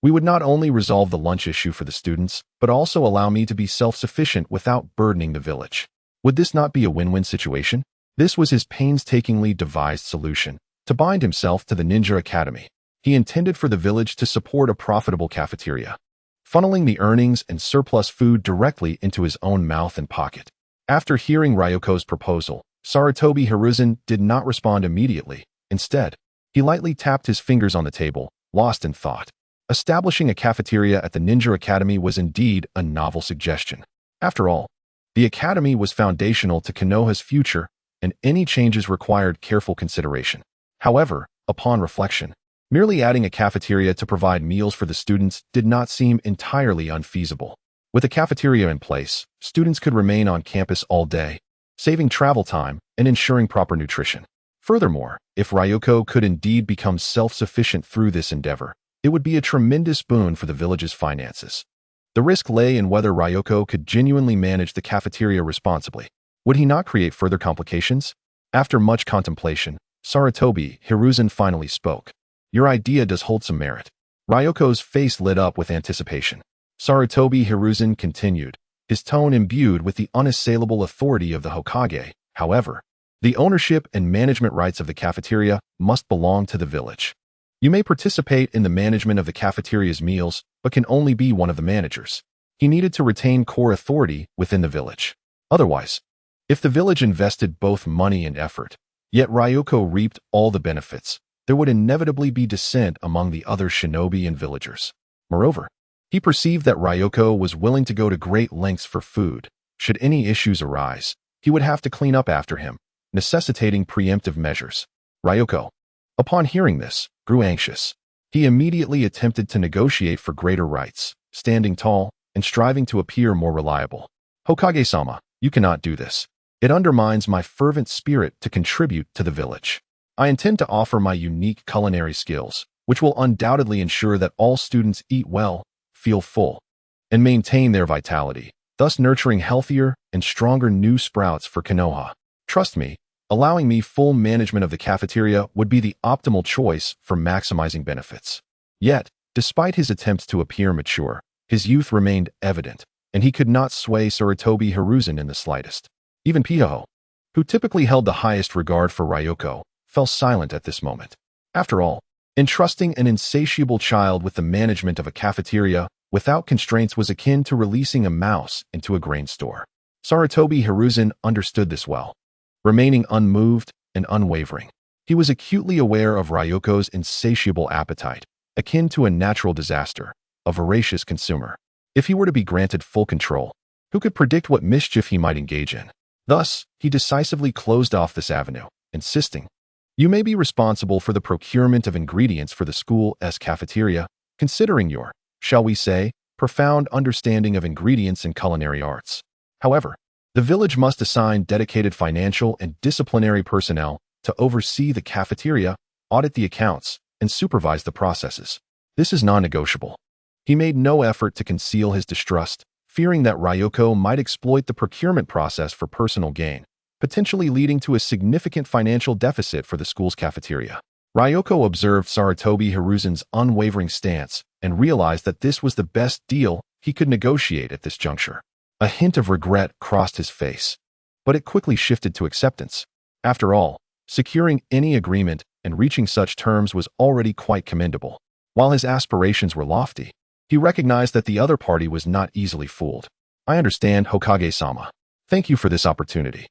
we would not only resolve the lunch issue for the students, but also allow me to be self-sufficient without burdening the village. Would this not be a win-win situation?" This was his painstakingly devised solution, to bind himself to the Ninja Academy. He intended for the village to support a profitable cafeteria, funneling the earnings and surplus food directly into his own mouth and pocket. After hearing Ryoko's proposal, Sarutobi Hiruzen did not respond immediately. Instead, he lightly tapped his fingers on the table, lost in thought. Establishing a cafeteria at the Ninja Academy was indeed a novel suggestion. After all, the academy was foundational to Konoha's future, and any changes required careful consideration. However, upon reflection, merely adding a cafeteria to provide meals for the students did not seem entirely unfeasible. With a cafeteria in place, students could remain on campus all day, saving travel time and ensuring proper nutrition. Furthermore, if Ryoko could indeed become self-sufficient through this endeavor, it would be a tremendous boon for the village's finances. The risk lay in whether Ryoko could genuinely manage the cafeteria responsibly. Would he not create further complications? After much contemplation, Sarutobi Hiruzen finally spoke. "Your idea does hold some merit." Ryoko's face lit up with anticipation. Sarutobi Hiruzen continued, his tone imbued with the unassailable authority of the Hokage. "However, the ownership and management rights of the cafeteria must belong to the village. You may participate in the management of the cafeteria's meals, but can only be one of the managers." He needed to retain core authority within the village. Otherwise, if the village invested both money and effort, yet Ryoko reaped all the benefits, there would inevitably be dissent among the other shinobi and villagers. Moreover, he perceived that Ryoko was willing to go to great lengths for food. Should any issues arise, he would have to clean up after him, necessitating preemptive measures. Ryoko, upon hearing this, grew anxious. He immediately attempted to negotiate for greater rights, standing tall and striving to appear more reliable. "Hokage-sama, you cannot do this. It undermines my fervent spirit to contribute to the village. I intend to offer my unique culinary skills, which will undoubtedly ensure that all students eat well, feel full, and maintain their vitality, thus nurturing healthier and stronger new sprouts for Konoha. Trust me, allowing me full management of the cafeteria would be the optimal choice for maximizing benefits. Yet, Despite his attempts to appear mature, his youth remained evident, and he could not sway Sarutobi Hiruzen in the slightest. Even Piho, who typically held the highest regard for Ryoko, fell silent at this moment. After all, entrusting an insatiable child with the management of a cafeteria without constraints was akin to releasing a mouse into a grain store. Sarutobi Hiruzen understood this well. Remaining unmoved and unwavering, he was acutely aware of Ryoko's insatiable appetite, akin to a natural disaster, a voracious consumer. If he were to be granted full control, who could predict what mischief he might engage in? Thus, he decisively closed off this avenue, insisting, "You may be responsible for the procurement of ingredients for the school's cafeteria, considering your, shall we say, profound understanding of ingredients and culinary arts. However, the village must assign dedicated financial and disciplinary personnel to oversee the cafeteria, audit the accounts, and supervise the processes. This is non-negotiable." He made no effort to conceal his distrust, fearing that Ryoko might exploit the procurement process for personal gain, potentially leading to a significant financial deficit for the school's cafeteria. Ryoko observed Sarutobi Hiruzen's unwavering stance and realized that this was the best deal he could negotiate at this juncture. A hint of regret crossed his face, but it quickly shifted to acceptance. After all, securing any agreement and reaching such terms was already quite commendable. While his aspirations were lofty, he recognized that the other party was not easily fooled. "I understand, Hokage-sama. Thank you for this opportunity.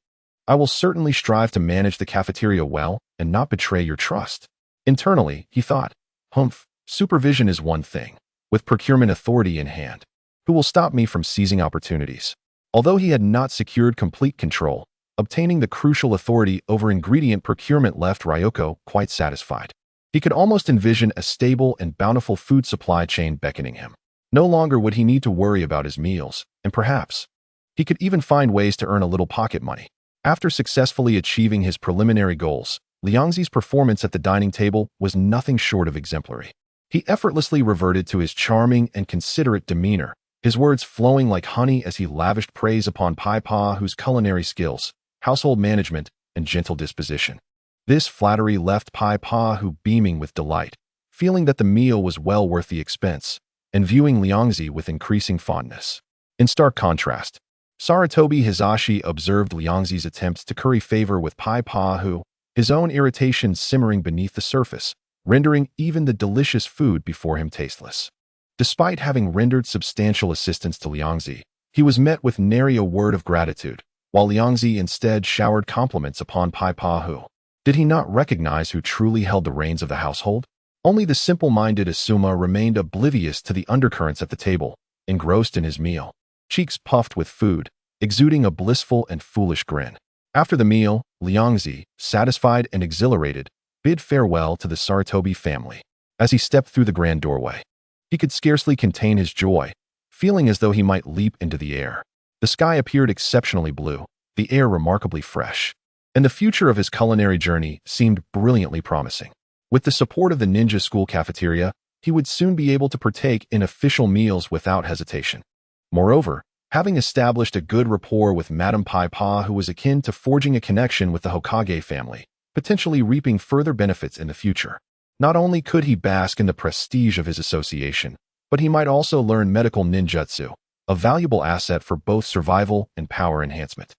I will certainly strive to manage the cafeteria well and not betray your trust." Internally, he thought, "Humph, supervision is one thing, with procurement authority in hand. Who will stop me from seizing opportunities?" Although he had not secured complete control, obtaining the crucial authority over ingredient procurement left Ryoko quite satisfied. He could almost envision a stable and bountiful food supply chain beckoning him. No longer would he need to worry about his meals, and perhaps he could even find ways to earn a little pocket money. After successfully achieving his preliminary goals, Liangzi's performance at the dining table was nothing short of exemplary. He effortlessly reverted to his charming and considerate demeanor, his words flowing like honey as he lavished praise upon Pai Pa, whose culinary skills, household management, and gentle disposition. This flattery left Pai Pa Hu beaming with delight, feeling that the meal was well worth the expense, and viewing Liangzi with increasing fondness. In stark contrast, Sarutobi Hizashi observed Liangzi's attempts to curry favor with Pai Pa Hu, his own irritation simmering beneath the surface, rendering even the delicious food before him tasteless. Despite having rendered substantial assistance to Liangzi, he was met with nary a word of gratitude, while Liangzi instead showered compliments upon Pai Pa Hu. Did he not recognize who truly held the reins of the household? Only the simple-minded Asuma remained oblivious to the undercurrents at the table, engrossed in his meal, cheeks puffed with food, exuding a blissful and foolish grin. After the meal, Liangzi, satisfied and exhilarated, bid farewell to the Sarutobi family. As he stepped through the grand doorway, he could scarcely contain his joy, feeling as though he might leap into the air. The sky appeared exceptionally blue, the air remarkably fresh, and the future of his culinary journey seemed brilliantly promising. With the support of the ninja school cafeteria, he would soon be able to partake in official meals without hesitation. Moreover, having established a good rapport with Madame Pai Pa, who was akin to forging a connection with the Hokage family, potentially reaping further benefits in the future. Not only could he bask in the prestige of his association, but he might also learn medical ninjutsu, a valuable asset for both survival and power enhancement.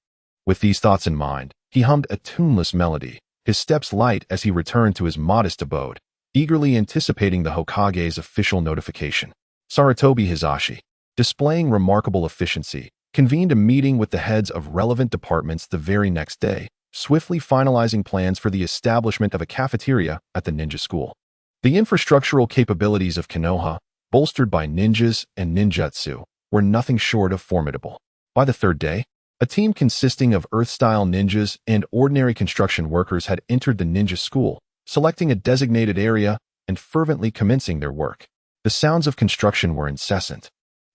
With these thoughts in mind, he hummed a tuneless melody, his steps light as he returned to his modest abode, eagerly anticipating the Hokage's official notification. Sarutobi Hizashi, displaying remarkable efficiency, convened a meeting with the heads of relevant departments the very next day, swiftly finalizing plans for the establishment of a cafeteria at the ninja school. The infrastructural capabilities of Konoha, bolstered by ninjas and ninjutsu, were nothing short of formidable. By the third day, a team consisting of Earth-style ninjas and ordinary construction workers had entered the ninja school, selecting a designated area and fervently commencing their work. The sounds of construction were incessant,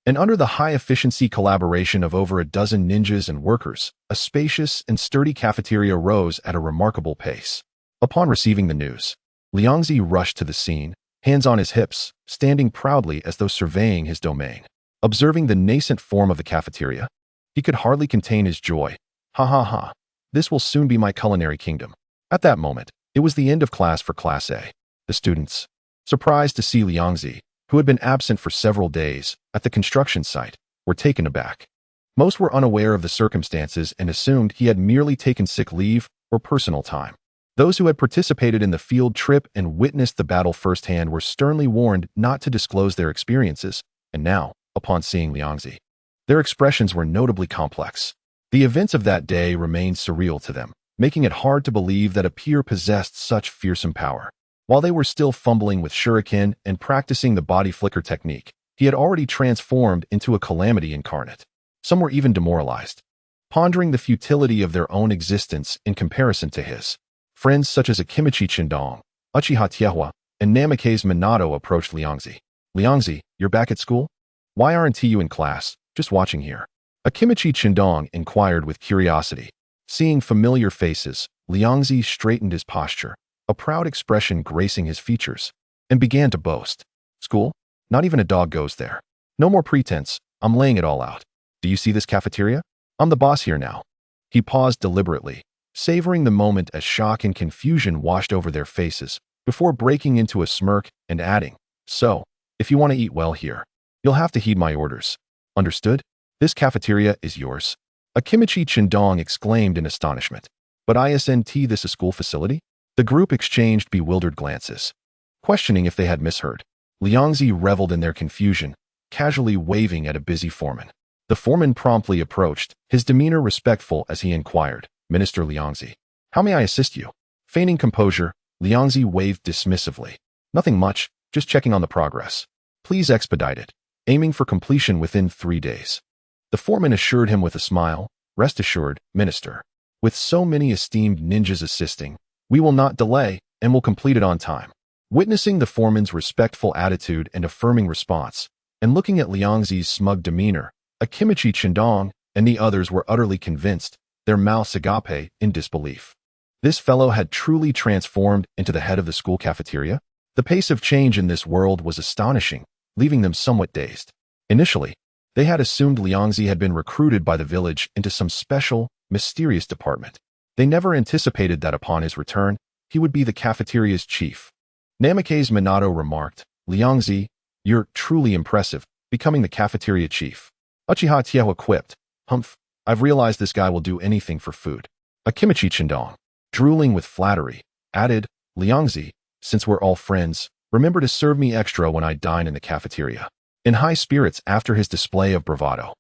and under the high-efficiency collaboration of over a dozen ninjas and workers, a spacious and sturdy cafeteria rose at a remarkable pace. Upon receiving the news, Liangzi rushed to the scene, hands on his hips, standing proudly as though surveying his domain. Observing the nascent form of the cafeteria, he could hardly contain his joy. "Ha ha ha, this will soon be my culinary kingdom." At that moment, it was the end of class for Class A. The students, surprised to see Liangzi, who had been absent for several days at the construction site, were taken aback. Most were unaware of the circumstances and assumed he had merely taken sick leave or personal time. Those who had participated in the field trip and witnessed the battle firsthand were sternly warned not to disclose their experiences, and now, upon seeing Liangzi, their expressions were notably complex. The events of that day remained surreal to them, making it hard to believe that a peer possessed such fearsome power. While they were still fumbling with shuriken and practicing the body flicker technique, he had already transformed into a calamity incarnate. Some were even demoralized, pondering the futility of their own existence in comparison to his. Friends such as Akimichi Ryoko, Uchiha Tiehua, and Namikaze Minato approached Liangzi. Liangzi, you're back at school? Why aren't you in class, just watching here? Akimichi Ryoko inquired with curiosity. Seeing familiar faces, Liangzi straightened his posture, a proud expression gracing his features, and began to boast. School? Not even a dog goes there. No more pretense, I'm laying it all out. Do you see this cafeteria? I'm the boss here now. He paused deliberately, savoring the moment as shock and confusion washed over their faces, before breaking into a smirk and adding, So, if you want to eat well here, you'll have to heed my orders. Understood? This cafeteria is yours. Akimichi Ryoko exclaimed in astonishment. But isn't this a school facility? The group exchanged bewildered glances, questioning if they had misheard. Liangzi reveled in their confusion, casually waving at a busy foreman. The foreman promptly approached, his demeanor respectful as he inquired, Minister Liangzi, how may I assist you? Feigning composure, Liangzi waved dismissively. Nothing much, just checking on the progress. Please expedite it, aiming for completion within 3 days. The foreman assured him with a smile, Rest assured, Minister. With so many esteemed ninjas assisting, we will not delay and will complete it on time. Witnessing the foreman's respectful attitude and affirming response, and looking at Liangzi's smug demeanor, Akimichi Ryoko and the others were utterly convinced, their mouths agape in disbelief. This fellow had truly transformed into the head of the school cafeteria? The pace of change in this world was astonishing, leaving them somewhat dazed. Initially, they had assumed Liangzi had been recruited by the village into some special, mysterious department. They never anticipated that upon his return, he would be the cafeteria's chief. Namikaze Minato remarked, Liangzi, you're truly impressive, becoming the cafeteria chief. Uchiha Tiehua quipped, Humph, I've realized this guy will do anything for food. Akimichi Ryoko, drooling with flattery, added, Liangzi, since we're all friends, remember to serve me extra when I dine in the cafeteria. In high spirits after his display of bravado,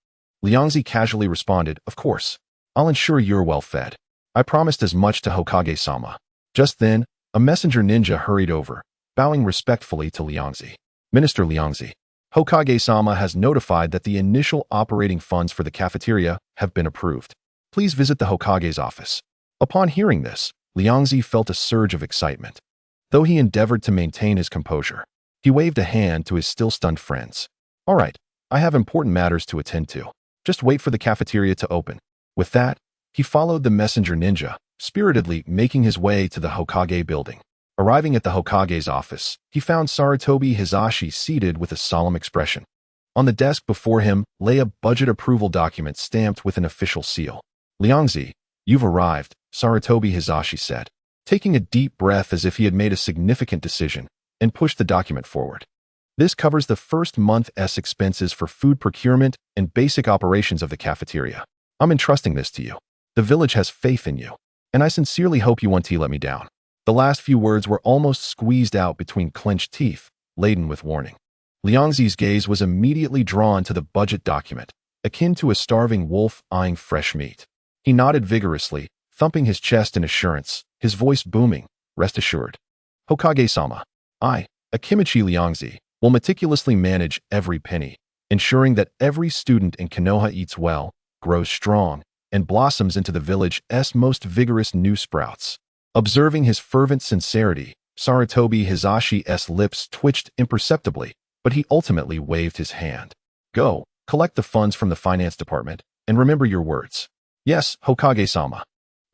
Liangzi casually responded, Of course. I'll ensure you're well fed. I promised as much to Hokage-sama. Just then, a messenger ninja hurried over, bowing respectfully to Liangzi. Minister Liangzi, Hokage-sama has notified that the initial operating funds for the cafeteria have been approved. Please visit the Hokage's office. Upon hearing this, Liangzi felt a surge of excitement. Though he endeavored to maintain his composure, he waved a hand to his still stunned friends. All right, I have important matters to attend to. Just wait for the cafeteria to open. With that, he followed the messenger ninja, spiritedly making his way to the Hokage building. Arriving at the Hokage's office, he found Sarutobi Hizashi seated with a solemn expression. On the desk before him lay a budget approval document stamped with an official seal. Liangzi, you've arrived, Sarutobi Hizashi said, taking a deep breath as if he had made a significant decision, and pushed the document forward. This covers the first month's expenses for food procurement and basic operations of the cafeteria. I'm entrusting this to you. The village has faith in you, and I sincerely hope you won't let me down. The last few words were almost squeezed out between clenched teeth, laden with warning. Liangzi's gaze was immediately drawn to the budget document, akin to a starving wolf eyeing fresh meat. He nodded vigorously, thumping his chest in assurance, his voice booming, Rest assured. Hokage-sama, I, Akimichi Liangzi, will meticulously manage every penny, ensuring that every student in Konoha eats well, grows strong, and blossoms into the village's most vigorous new sprouts. Observing his fervent sincerity, Sarutobi Hizashi's lips twitched imperceptibly, but he ultimately waved his hand. Go, collect the funds from the finance department, and remember your words. Yes, Hokage-sama.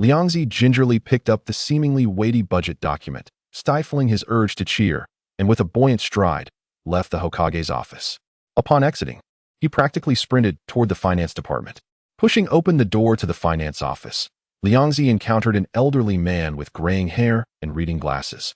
Liangzi gingerly picked up the seemingly weighty budget document, stifling his urge to cheer, and with a buoyant stride, left the Hokage's office. Upon exiting, he practically sprinted toward the finance department. Pushing open the door to the finance office, Liangzi encountered an elderly man with graying hair and reading glasses.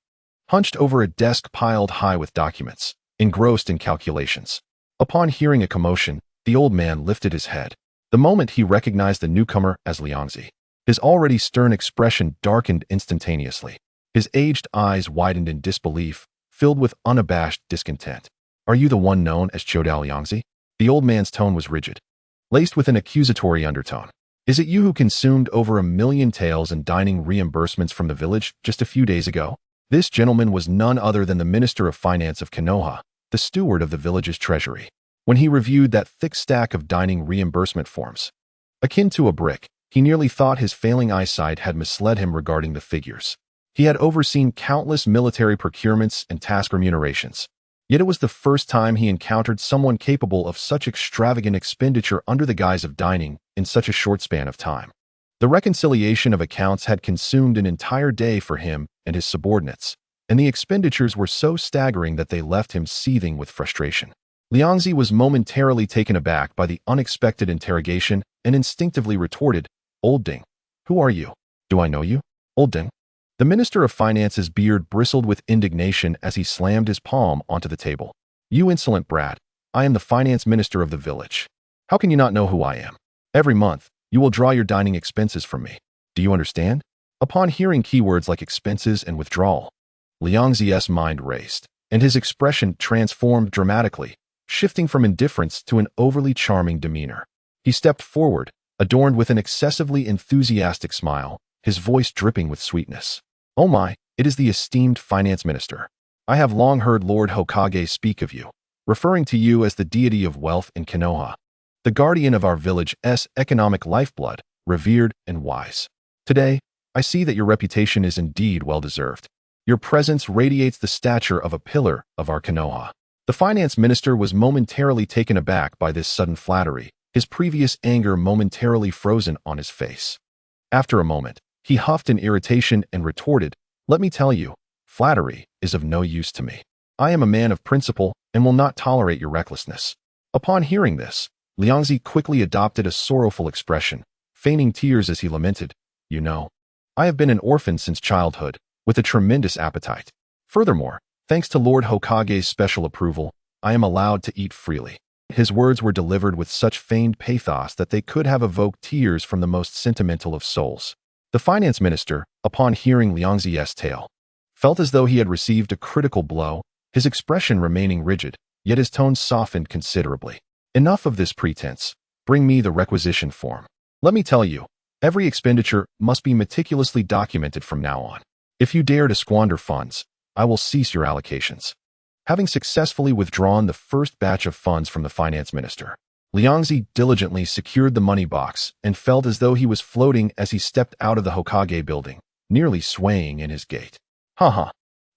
Hunched over a desk piled high with documents, engrossed in calculations. Upon hearing a commotion, the old man lifted his head. The moment he recognized the newcomer as Liangzi, his already stern expression darkened instantaneously. His aged eyes widened in disbelief, filled with unabashed discontent. "Are you the one known as Choji Liangzi?" The old man's tone was rigid, laced with an accusatory undertone. "Is it you who consumed over 1,000,000 taels in dining reimbursements from the village just a few days ago?" This gentleman was none other than the Minister of Finance of Konoha, the steward of the village's treasury. When he reviewed that thick stack of dining reimbursement forms, akin to a brick, he nearly thought his failing eyesight had misled him regarding the figures. He had overseen countless military procurements and task remunerations, yet it was the first time he encountered someone capable of such extravagant expenditure under the guise of dining in such a short span of time. The reconciliation of accounts had consumed an entire day for him and his subordinates, and the expenditures were so staggering that they left him seething with frustration. Liangzi was momentarily taken aback by the unexpected interrogation and instinctively retorted, "Old Ding, who are you? Do I know you, Old Ding?" The Minister of Finance's beard bristled with indignation as he slammed his palm onto the table. "You insolent brat, I am the finance minister of the village. How can you not know who I am? Every month, you will draw your dining expenses from me. Do you understand?" Upon hearing keywords like expenses and withdrawal, Liangzi's mind raced, and his expression transformed dramatically, shifting from indifference to an overly charming demeanor. He stepped forward, adorned with an excessively enthusiastic smile, his voice dripping with sweetness. "Oh my, it is the esteemed finance minister. I have long heard Lord Hokage speak of you, referring to you as the deity of wealth in Konoha, the guardian of our village's economic lifeblood, revered and wise. Today, I see that your reputation is indeed well-deserved. Your presence radiates the stature of a pillar of our Konoha." The finance minister was momentarily taken aback by this sudden flattery, his previous anger momentarily frozen on his face. After a moment, he huffed in irritation and retorted, "Let me tell you, flattery is of no use to me. I am a man of principle and will not tolerate your recklessness." Upon hearing this, Liangzi quickly adopted a sorrowful expression, feigning tears as he lamented, "You know, I have been an orphan since childhood, with a tremendous appetite. Furthermore, thanks to Lord Hokage's special approval, I am allowed to eat freely." His words were delivered with such feigned pathos that they could have evoked tears from the most sentimental of souls. The finance minister, upon hearing Liangzi's tale, felt as though he had received a critical blow, his expression remaining rigid, yet his tone softened considerably. "Enough of this pretense. Bring me the requisition form. Let me tell you, every expenditure must be meticulously documented from now on. If you dare to squander funds, I will cease your allocations." Having successfully withdrawn the first batch of funds from the finance minister, Liangzi diligently secured the money box and felt as though he was floating as he stepped out of the Hokage building, nearly swaying in his gait. "Haha,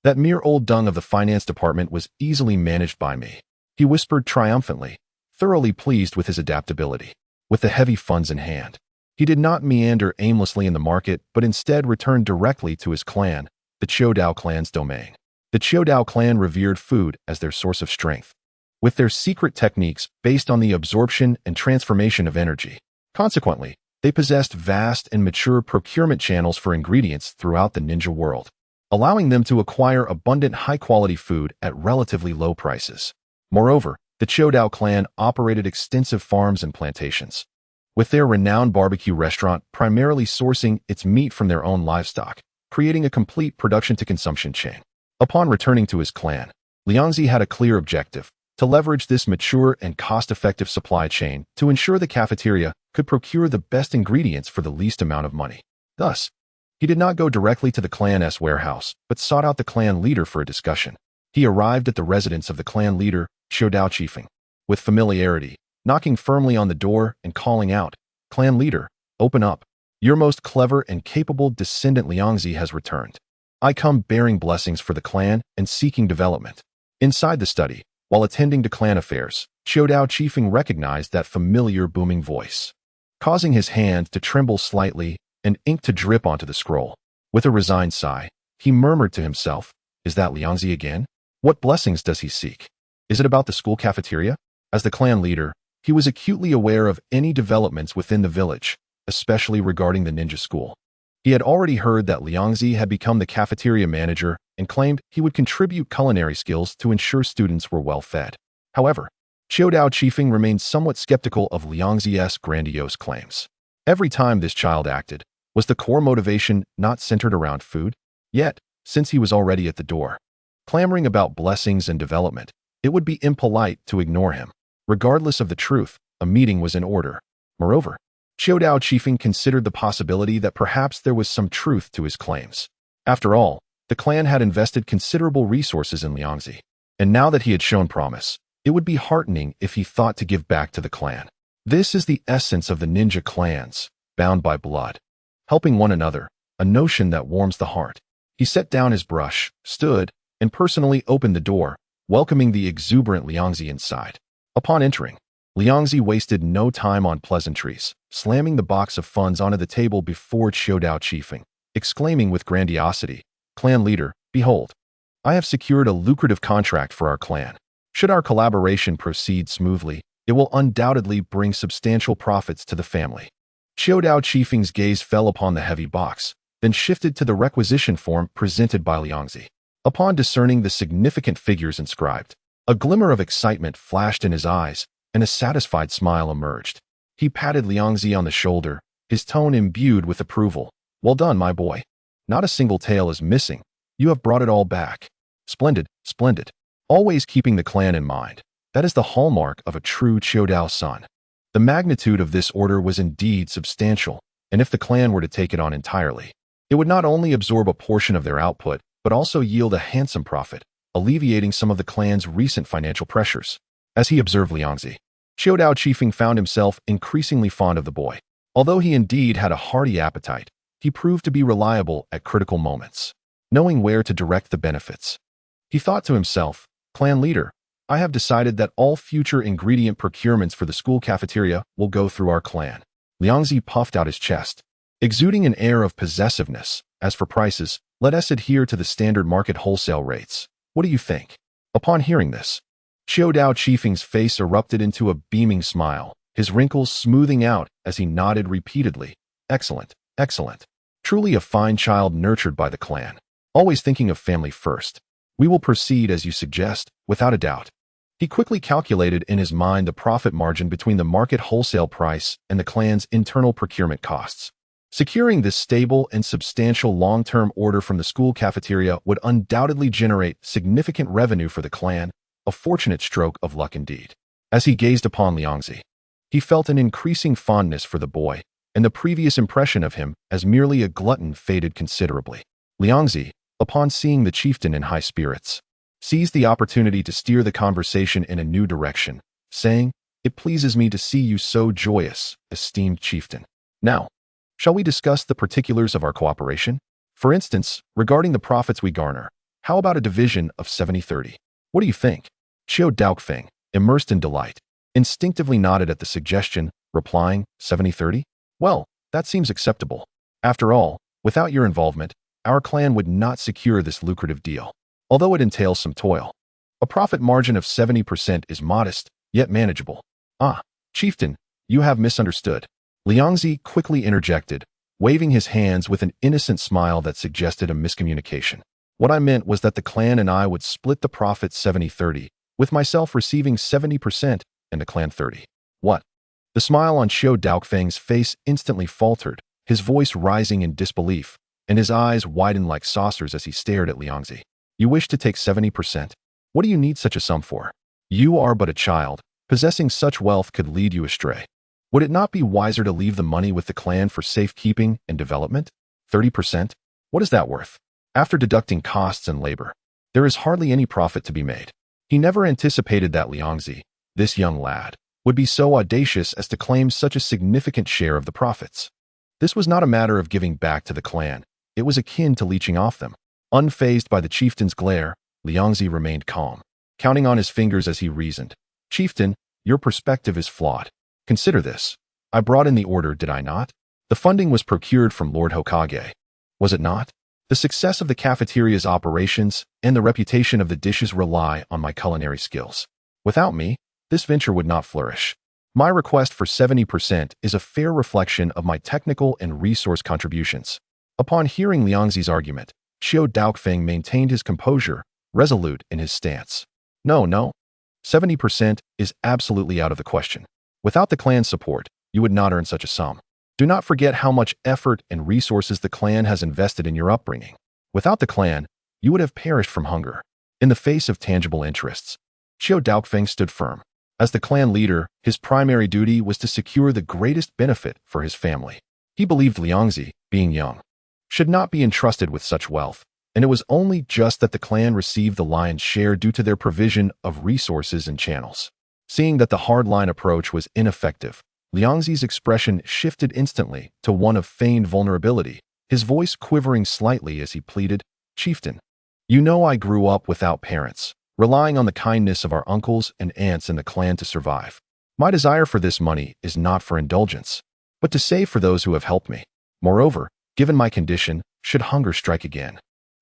that mere old dung of the finance department was easily managed by me," he whispered triumphantly, thoroughly pleased with his adaptability. With the heavy funds in hand, he did not meander aimlessly in the market, but instead returned directly to his clan, the Chodao clan's domain. The Chodao clan revered food as their source of strength, with their secret techniques based on the absorption and transformation of energy. Consequently, they possessed vast and mature procurement channels for ingredients throughout the ninja world, allowing them to acquire abundant high-quality food at relatively low prices. Moreover, the Chodao clan operated extensive farms and plantations, with their renowned barbecue restaurant primarily sourcing its meat from their own livestock, creating a complete production-to-consumption chain. Upon returning to his clan, Liangzi had a clear objective: to leverage this mature and cost-effective supply chain to ensure the cafeteria could procure the best ingredients for the least amount of money. Thus, he did not go directly to the clan's warehouse, but sought out the clan leader for a discussion. He arrived at the residence of the clan leader, Chodao Chiefing, with familiarity, knocking firmly on the door and calling out, "Clan leader, open up. Your most clever and capable descendant Liangzi has returned. I come bearing blessings for the clan and seeking development." Inside the study, while attending to clan affairs, Chodao Chiefing recognized that familiar booming voice, causing his hand to tremble slightly and ink to drip onto the scroll. With a resigned sigh, he murmured to himself, "Is that Liangzi again? What blessings does he seek? Is it about the school cafeteria?" As the clan leader, he was acutely aware of any developments within the village, especially regarding the ninja school. He had already heard that Liangzi had become the cafeteria manager and claimed he would contribute culinary skills to ensure students were well fed. However, Chiodao Chifeng remained somewhat skeptical of Liangzi's grandiose claims. Every time this child acted, was the core motivation not centered around food? Yet, since he was already at the door, clamoring about blessings and development, it would be impolite to ignore him. Regardless of the truth, a meeting was in order. Moreover, Chiodao Chifeng considered the possibility that perhaps there was some truth to his claims. After all, the clan had invested considerable resources in Liangzi, and now that he had shown promise, it would be heartening if he thought to give back to the clan. This is the essence of the ninja clans, bound by blood, helping one another, a notion that warms the heart. He set down his brush, stood, and personally opened the door, welcoming the exuberant Liangzi inside. Upon entering, Liangzi wasted no time on pleasantries, slamming the box of funds onto the table before Chiodao Chifeng, exclaiming with grandiosity, "Clan leader, behold, I have secured a lucrative contract for our clan. Should our collaboration proceed smoothly, it will undoubtedly bring substantial profits to the family." Chiodao Chifeng's gaze fell upon the heavy box, then shifted to the requisition form presented by Liangzi. Upon discerning the significant figures inscribed, a glimmer of excitement flashed in his eyes, and a satisfied smile emerged. He patted Liangzi on the shoulder, his tone imbued with approval. "Well done, my boy. Not a single tail is missing. You have brought it all back. Splendid, splendid. Always keeping the clan in mind. That is the hallmark of a true Chiodao son." The magnitude of this order was indeed substantial, and if the clan were to take it on entirely, it would not only absorb a portion of their output, but also yield a handsome profit, alleviating some of the clan's recent financial pressures. As he observed Liangzi, Chiodao Chifeng found himself increasingly fond of the boy. Although he indeed had a hearty appetite, he proved to be reliable at critical moments, knowing where to direct the benefits. He thought to himself, "Clan leader, I have decided that all future ingredient procurements for the school cafeteria will go through our clan." Liangzi puffed out his chest, exuding an air of possessiveness. "As for prices, let us adhere to the standard market wholesale rates. What do you think?" Upon hearing this, Chiodao Chifeng's face erupted into a beaming smile, his wrinkles smoothing out as he nodded repeatedly. "Excellent, excellent. Truly a fine child nurtured by the clan. Always thinking of family first. We will proceed as you suggest, without a doubt." He quickly calculated in his mind the profit margin between the market wholesale price and the clan's internal procurement costs. Securing this stable and substantial long-term order from the school cafeteria would undoubtedly generate significant revenue for the clan, a fortunate stroke of luck indeed. As he gazed upon Liangzi, he felt an increasing fondness for the boy, and the previous impression of him as merely a glutton faded considerably. Liangzi, upon seeing the chieftain in high spirits, seized the opportunity to steer the conversation in a new direction, saying, "It pleases me to see you so joyous, esteemed chieftain. Now, shall we discuss the particulars of our cooperation? For instance, regarding the profits we garner, how about a division of 70-30? What do you think?" Chiodao Chifeng, immersed in delight, instinctively nodded at the suggestion, replying, 70-30? "Well, that seems acceptable. After all, without your involvement, our clan would not secure this lucrative deal, although it entails some toil. A profit margin of 70% is modest, yet manageable." "Ah, chieftain, you have misunderstood," Liangzi quickly interjected, waving his hands with an innocent smile that suggested a miscommunication. "What I meant was that the clan and I would split the profit 70-30, with myself receiving 70% and the clan 30. What?" The smile on Chiodao Chifeng's face instantly faltered, his voice rising in disbelief, and his eyes widened like saucers as he stared at Liangzi. "You wish to take 70%? What do you need such a sum for? You are but a child. Possessing such wealth could lead you astray. Would it not be wiser to leave the money with the clan for safekeeping and development? 30%? What is that worth? After deducting costs and labor, there is hardly any profit to be made." He never anticipated that Liangzi, this young lad, would be so audacious as to claim such a significant share of the profits. This was not a matter of giving back to the clan. It was akin to leeching off them. Unfazed by the chieftain's glare, Liangzi remained calm, counting on his fingers as he reasoned. "Chieftain, your perspective is flawed. Consider this. I brought in the order, did I not? The funding was procured from Lord Hokage. Was it not? The success of the cafeteria's operations and the reputation of the dishes rely on my culinary skills. Without me, this venture would not flourish. My request for 70% is a fair reflection of my technical and resource contributions. Upon hearing Liangzi's argument, Xiao Daoqing maintained his composure, resolute in his stance. No. 70% is absolutely out of the question. Without the clan's support, you would not earn such a sum. Do not forget how much effort and resources the clan has invested in your upbringing. Without the clan, you would have perished from hunger. In the face of tangible interests, Xiao Daoqing stood firm. As the clan leader, his primary duty was to secure the greatest benefit for his family. He believed Liangzi, being young, should not be entrusted with such wealth, and it was only just that the clan received the lion's share due to their provision of resources and channels. Seeing that the hardline approach was ineffective, Liangzi's expression shifted instantly to one of feigned vulnerability, his voice quivering slightly as he pleaded, "Chieftain, you know I grew up without parents, relying on the kindness of our uncles and aunts in the clan to survive. My desire for this money is not for indulgence, but to save for those who have helped me. Moreover, given my condition, should hunger strike again,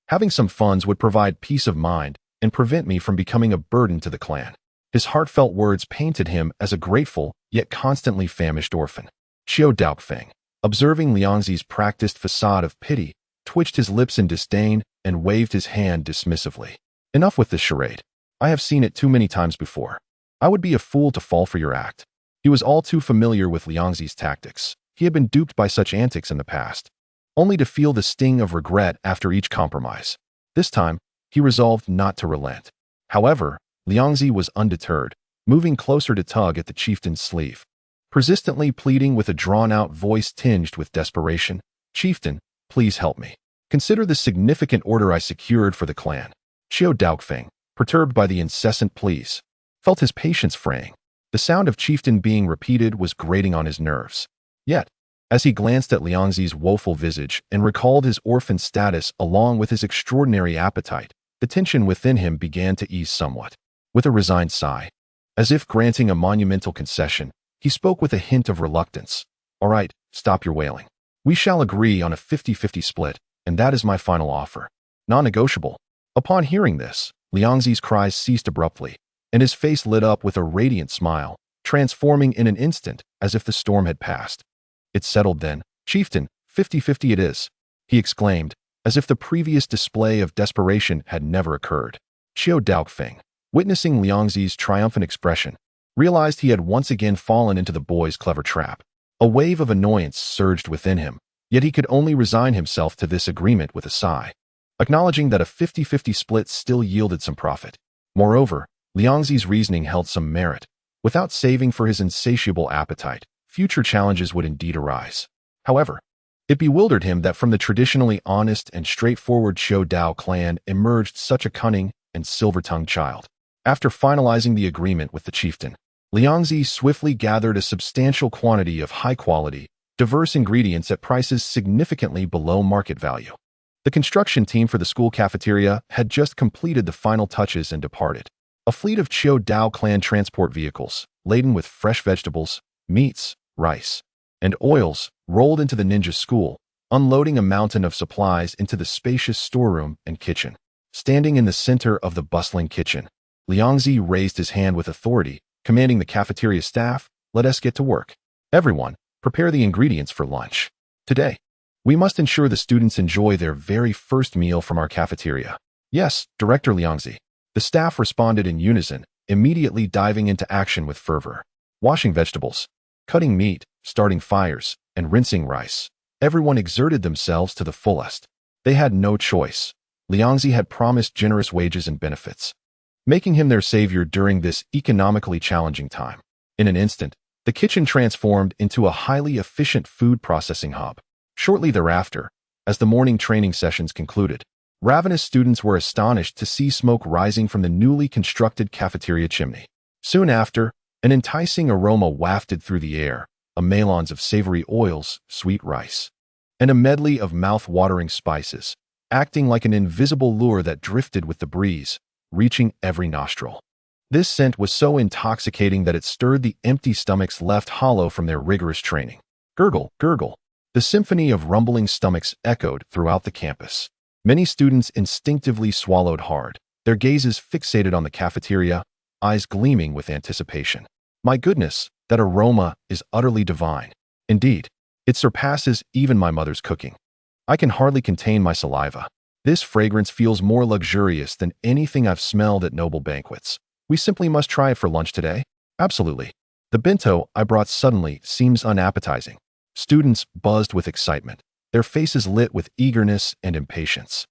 having some funds would provide peace of mind and prevent me from becoming a burden to the clan." His heartfelt words painted him as a grateful, yet constantly famished orphan. Xiao Daoqing, observing Liangzi's practiced facade of pity, twitched his lips in disdain and waved his hand dismissively. "Enough with this charade. I have seen it too many times before. I would be a fool to fall for your act." He was all too familiar with Liangzi's tactics. He had been duped by such antics in the past, only to feel the sting of regret after each compromise. This time, he resolved not to relent. However, Liangzi was undeterred, moving closer to tug at the chieftain's sleeve, persistently pleading with a drawn-out voice tinged with desperation, "Chieftain, please help me. Consider the significant order I secured for the clan." Xiao Daoqing, perturbed by the incessant pleas, felt his patience fraying. The sound of chieftain being repeated was grating on his nerves. Yet, as he glanced at Liangzi's woeful visage and recalled his orphan status along with his extraordinary appetite, the tension within him began to ease somewhat. With a resigned sigh, as if granting a monumental concession, he spoke with a hint of reluctance. "All right, stop your wailing. We shall agree on a 50-50 split, and that is my final offer. Non-negotiable." Upon hearing this, Liangzi's cries ceased abruptly, and his face lit up with a radiant smile, transforming in an instant as if the storm had passed. "It's settled then, chieftain, 50-50 it is," he exclaimed, as if the previous display of desperation had never occurred. Xiao Daoqing, witnessing Liangzi's triumphant expression, realized he had once again fallen into the boy's clever trap. A wave of annoyance surged within him, yet he could only resign himself to this agreement with a sigh, acknowledging that a 50-50 split still yielded some profit. Moreover, Liangzi's reasoning held some merit. Without saving for his insatiable appetite, future challenges would indeed arise. However, it bewildered him that from the traditionally honest and straightforward Xiao Dao clan emerged such a cunning and silver-tongued child. After finalizing the agreement with the chieftain, Liangzi swiftly gathered a substantial quantity of high-quality, diverse ingredients at prices significantly below market value. The construction team for the school cafeteria had just completed the final touches and departed. A fleet of Xiao Dao clan transport vehicles, laden with fresh vegetables, meats, rice, and oils, rolled into the ninja school, unloading a mountain of supplies into the spacious storeroom and kitchen. Standing in the center of the bustling kitchen, Liangzi raised his hand with authority, commanding the cafeteria staff, "Let us get to work. Everyone, prepare the ingredients for lunch. Today, we must ensure the students enjoy their very first meal from our cafeteria." "Yes, Director Liangzi." The staff responded in unison, immediately diving into action with fervor. Washing vegetables, cutting meat, starting fires, and rinsing rice. Everyone exerted themselves to the fullest. They had no choice. Liangzi had promised generous wages and benefits, making him their savior during this economically challenging time. In an instant, the kitchen transformed into a highly efficient food processing hub. Shortly thereafter, as the morning training sessions concluded, ravenous students were astonished to see smoke rising from the newly constructed cafeteria chimney. Soon after, an enticing aroma wafted through the air, a melange of savory oils, sweet rice, and a medley of mouth-watering spices, acting like an invisible lure that drifted with the breeze, reaching every nostril. This scent was so intoxicating that it stirred the empty stomachs left hollow from their rigorous training. Gurgle, gurgle. The symphony of rumbling stomachs echoed throughout the campus. Many students instinctively swallowed hard, their gazes fixated on the cafeteria, eyes gleaming with anticipation. My goodness, that aroma is utterly divine. Indeed, it surpasses even my mother's cooking. I can hardly contain my saliva. This fragrance feels more luxurious than anything I've smelled at noble banquets. We simply must try it for lunch today? Absolutely. The bento I brought suddenly seems unappetizing. Students buzzed with excitement, their faces lit with eagerness and impatience.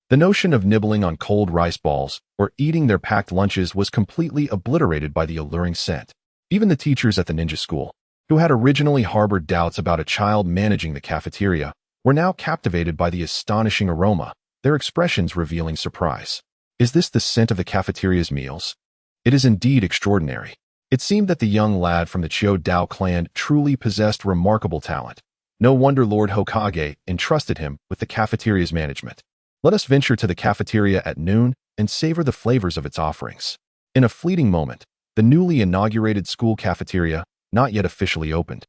The notion of nibbling on cold rice balls or eating their packed lunches was completely obliterated by the alluring scent. Even the teachers at the ninja school, who had originally harbored doubts about a child managing the cafeteria, were now captivated by the astonishing aroma, their expressions revealing surprise. Is this the scent of the cafeteria's meals? It is indeed extraordinary. It seemed that the young lad from the Chiao Dao clan truly possessed remarkable talent. No wonder Lord Hokage entrusted him with the cafeteria's management. Let us venture to the cafeteria at noon and savor the flavors of its offerings. In a fleeting moment, the newly inaugurated school cafeteria, not yet officially opened,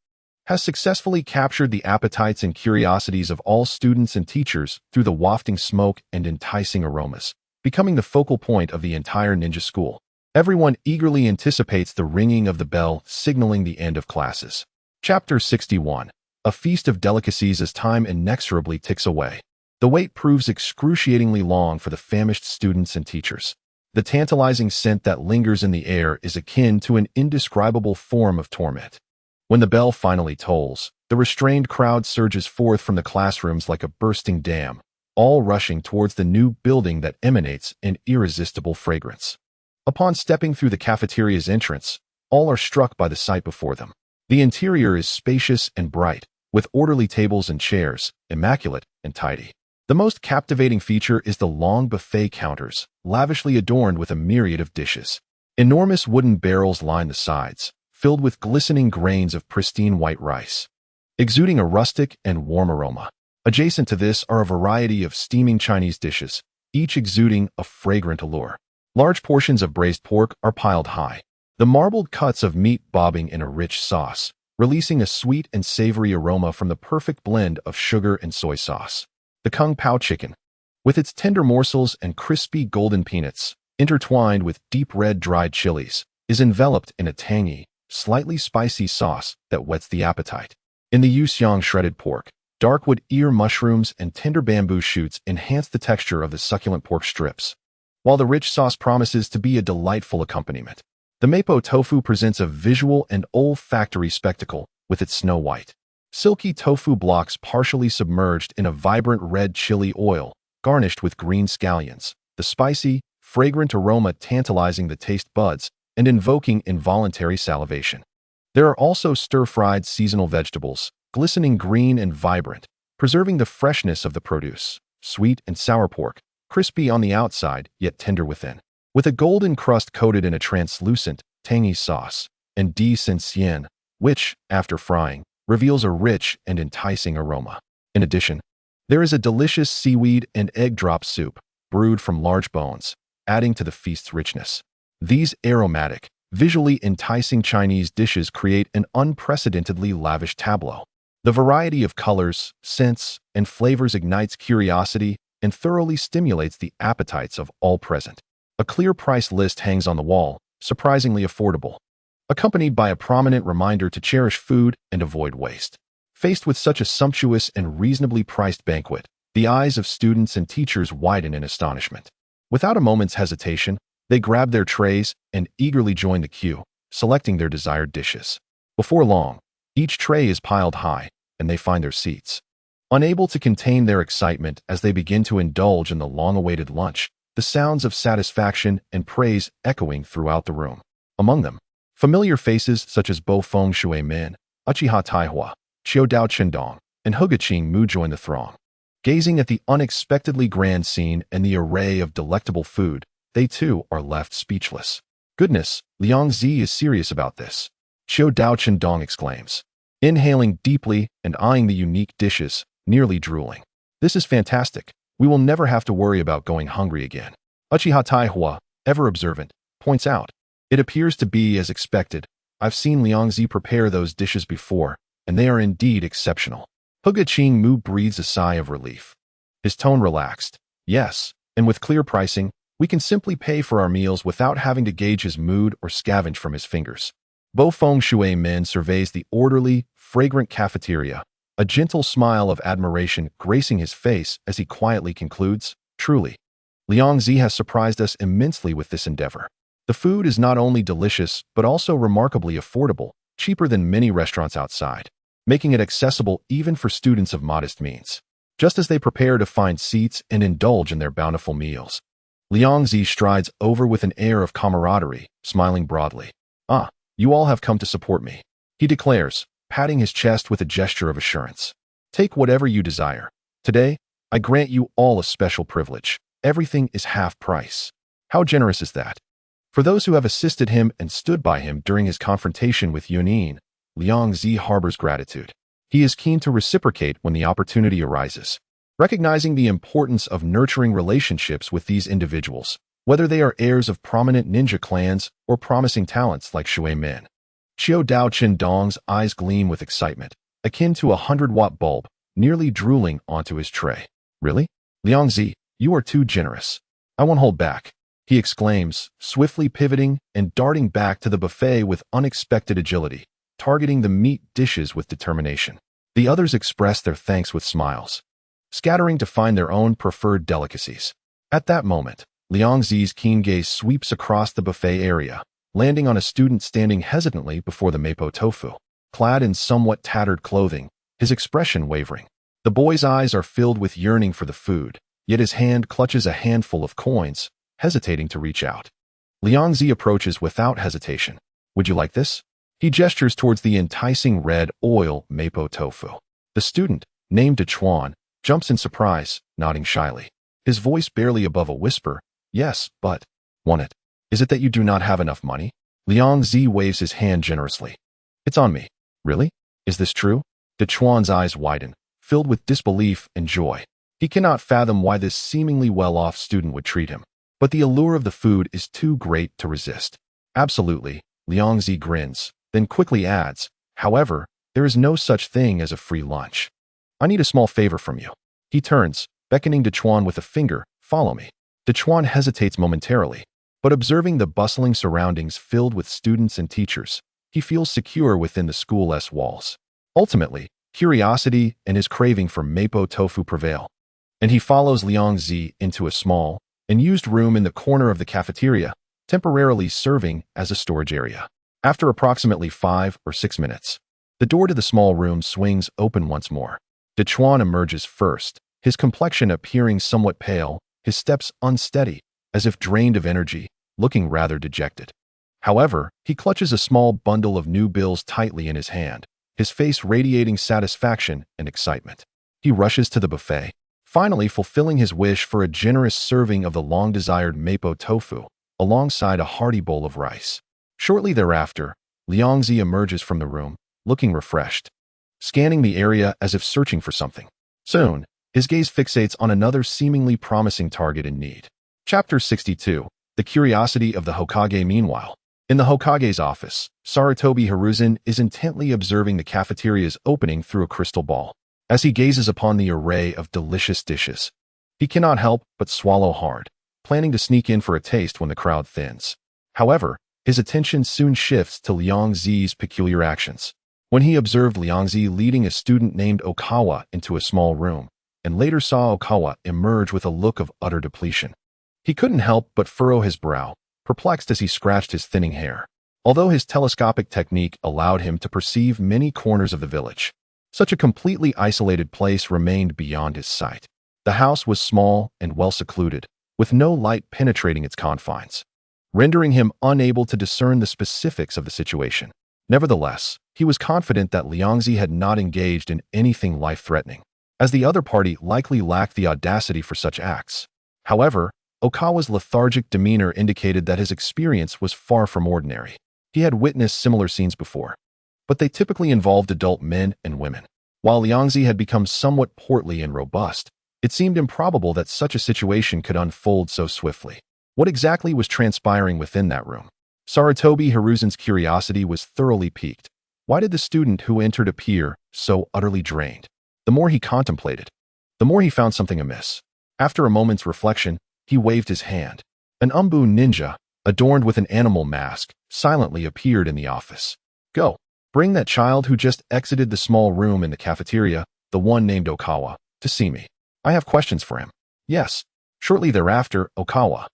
has successfully captured the appetites and curiosities of all students and teachers through the wafting smoke and enticing aromas, becoming the focal point of the entire ninja school. Everyone eagerly anticipates the ringing of the bell signaling the end of classes. Chapter 61. A feast of delicacies as time inexorably ticks away. The wait proves excruciatingly long for the famished students and teachers. The tantalizing scent that lingers in the air is akin to an indescribable form of torment. When the bell finally tolls, the restrained crowd surges forth from the classrooms like a bursting dam, all rushing towards the new building that emanates an irresistible fragrance. Upon stepping through the cafeteria's entrance, all are struck by the sight before them. The interior is spacious and bright, with orderly tables and chairs, immaculate and tidy. The most captivating feature is the long buffet counters, lavishly adorned with a myriad of dishes. Enormous wooden barrels line the sides, filled with glistening grains of pristine white rice, exuding a rustic and warm aroma. Adjacent to this are a variety of steaming Chinese dishes, each exuding a fragrant allure. Large portions of braised pork are piled high, the marbled cuts of meat bobbing in a rich sauce, releasing a sweet and savory aroma from the perfect blend of sugar and soy sauce. The Kung Pao chicken, with its tender morsels and crispy golden peanuts, intertwined with deep red dried chilies, is enveloped in a tangy, slightly spicy sauce that whets the appetite. In the Yuxiang shredded pork, darkwood ear mushrooms and tender bamboo shoots enhance the texture of the succulent pork strips, while the rich sauce promises to be a delightful accompaniment. The Mapo tofu presents a visual and olfactory spectacle with its snow-white, silky tofu blocks partially submerged in a vibrant red chili oil, garnished with green scallions, the spicy, fragrant aroma tantalizing the taste buds and invoking involuntary salivation. There are also stir-fried seasonal vegetables, glistening green and vibrant, preserving the freshness of the produce, sweet and sour pork, crispy on the outside yet tender within, with a golden crust coated in a translucent, tangy sauce, and di-sen-sien, which, after frying, reveals a rich and enticing aroma. In addition, there is a delicious seaweed and egg drop soup, brewed from large bones, adding to the feast's richness. These aromatic, visually enticing Chinese dishes create an unprecedentedly lavish tableau. The variety of colors, scents, and flavors ignites curiosity and thoroughly stimulates the appetites of all present. A clear price list hangs on the wall, surprisingly affordable, accompanied by a prominent reminder to cherish food and avoid waste. Faced with such a sumptuous and reasonably priced banquet, the eyes of students and teachers widen in astonishment. Without a moment's hesitation, they grab their trays and eagerly join the queue, selecting their desired dishes. Before long, each tray is piled high, and they find their seats. Unable to contain their excitement as they begin to indulge in the long-awaited lunch, the sounds of satisfaction and praise echoing throughout the room. Among them, familiar faces such as Bo Feng Shui Min, Uchiha Taihua, Chiao Dao Chendong, and Hugaching Mu join the throng. Gazing at the unexpectedly grand scene and the array of delectable food, they too are left speechless. Goodness, Liang Zi is serious about this, Chiao Dao Chendong exclaims, inhaling deeply and eyeing the unique dishes, nearly drooling. This is fantastic. We will never have to worry about going hungry again. Uchiha Taihua, ever observant, points out, it appears to be as expected. I've seen Liang Zi prepare those dishes before, and they are indeed exceptional. Hugaching Mu breathes a sigh of relief. His tone relaxed. Yes, and with clear pricing, we can simply pay for our meals without having to gauge his mood or scavenge from his fingers. Bo Feng Shui Min surveys the orderly, fragrant cafeteria, a gentle smile of admiration gracing his face as he quietly concludes, "Truly, Liang Zi has surprised us immensely with this endeavor. The food is not only delicious, but also remarkably affordable, cheaper than many restaurants outside, making it accessible even for students of modest means." Just as they prepare to find seats and indulge in their bountiful meals, Liang Zi strides over with an air of camaraderie, smiling broadly. "Ah, you all have come to support me," he declares, patting his chest with a gesture of assurance. "Take whatever you desire. Today, I grant you all a special privilege. Everything is half price." How generous is that? For those who have assisted him and stood by him during his confrontation with Yunin, Liang Zi harbors gratitude. He is keen to reciprocate when the opportunity arises, recognizing the importance of nurturing relationships with these individuals, whether they are heirs of prominent ninja clans or promising talents like Shui Min. Xiao Dao Chen Dong's eyes gleam with excitement, akin to a 100-watt bulb, nearly drooling onto his tray. "Really? Liang Zi, you are too generous. I won't hold back," he exclaims, swiftly pivoting and darting back to the buffet with unexpected agility, targeting the meat dishes with determination. The others express their thanks with smiles, scattering to find their own preferred delicacies. At that moment, Liang Zi's keen gaze sweeps across the buffet area, landing on a student standing hesitantly before the mapo tofu. Clad in somewhat tattered clothing, his expression wavering. The boy's eyes are filled with yearning for the food, yet his hand clutches a handful of coins, hesitating to reach out. Liang Zi approaches without hesitation. "Would you like this?" He gestures towards the enticing red oil mapo tofu. The student, named Dechuan, jumps in surprise, nodding shyly. His voice barely above a whisper, "Yes, but..." "Want it? Is it that you do not have enough money?" Liang Zi waves his hand generously. "It's on me." "Really? Is this true?" Dechuan's eyes widen, filled with disbelief and joy. He cannot fathom why this seemingly well-off student would treat him. But the allure of the food is too great to resist. "Absolutely," Liang Zi grins, then quickly adds, "However, there is no such thing as a free lunch. I need a small favor from you." He turns, beckoning Dechuan with a finger, "Follow me." Dechuan hesitates momentarily, but observing the bustling surroundings filled with students and teachers, he feels secure within the school's walls. Ultimately, curiosity and his craving for mapo tofu prevail, and he follows Liang Zi into a small, unused room in the corner of the cafeteria, temporarily serving as a storage area. After approximately 5 or 6 minutes, the door to the small room swings open once more. Dechuan emerges first, his complexion appearing somewhat pale, his steps unsteady, as if drained of energy, looking rather dejected. However, he clutches a small bundle of new bills tightly in his hand, his face radiating satisfaction and excitement. He rushes to the buffet, finally fulfilling his wish for a generous serving of the long-desired mapo tofu, alongside a hearty bowl of rice. Shortly thereafter, Liang Zi emerges from the room, looking refreshed, scanning the area as if searching for something. Soon, his gaze fixates on another seemingly promising target in need. Chapter 62. The Curiosity of the Hokage. Meanwhile, in the Hokage's office, Sarutobi Hiruzen is intently observing the cafeteria's opening through a crystal ball. As he gazes upon the array of delicious dishes, he cannot help but swallow hard, planning to sneak in for a taste when the crowd thins. However, his attention soon shifts to Liang Zi's peculiar actions. When he observed Liang Zi leading a student named Okawa into a small room, and later saw Okawa emerge with a look of utter depletion, he couldn't help but furrow his brow, perplexed as he scratched his thinning hair. Although his telescopic technique allowed him to perceive many corners of the village, such a completely isolated place remained beyond his sight. The house was small and well secluded, with no light penetrating its confines, rendering him unable to discern the specifics of the situation. Nevertheless, he was confident that Liang Zi had not engaged in anything life-threatening, as the other party likely lacked the audacity for such acts. However, Okawa's lethargic demeanor indicated that his experience was far from ordinary. He had witnessed similar scenes before, but they typically involved adult men and women. While Liang Zi had become somewhat portly and robust, it seemed improbable that such a situation could unfold so swiftly. What exactly was transpiring within that room? Sarutobi Hiruzen's curiosity was thoroughly piqued. Why did the student who entered appear so utterly drained? The more he contemplated, the more he found something amiss. After a moment's reflection, he waved his hand. An Umbu ninja, adorned with an animal mask, silently appeared in the office. "Go, bring that child who just exited the small room in the cafeteria the one named Okawa, to see me. I have questions for him. Yes. Shortly thereafter, Okawa,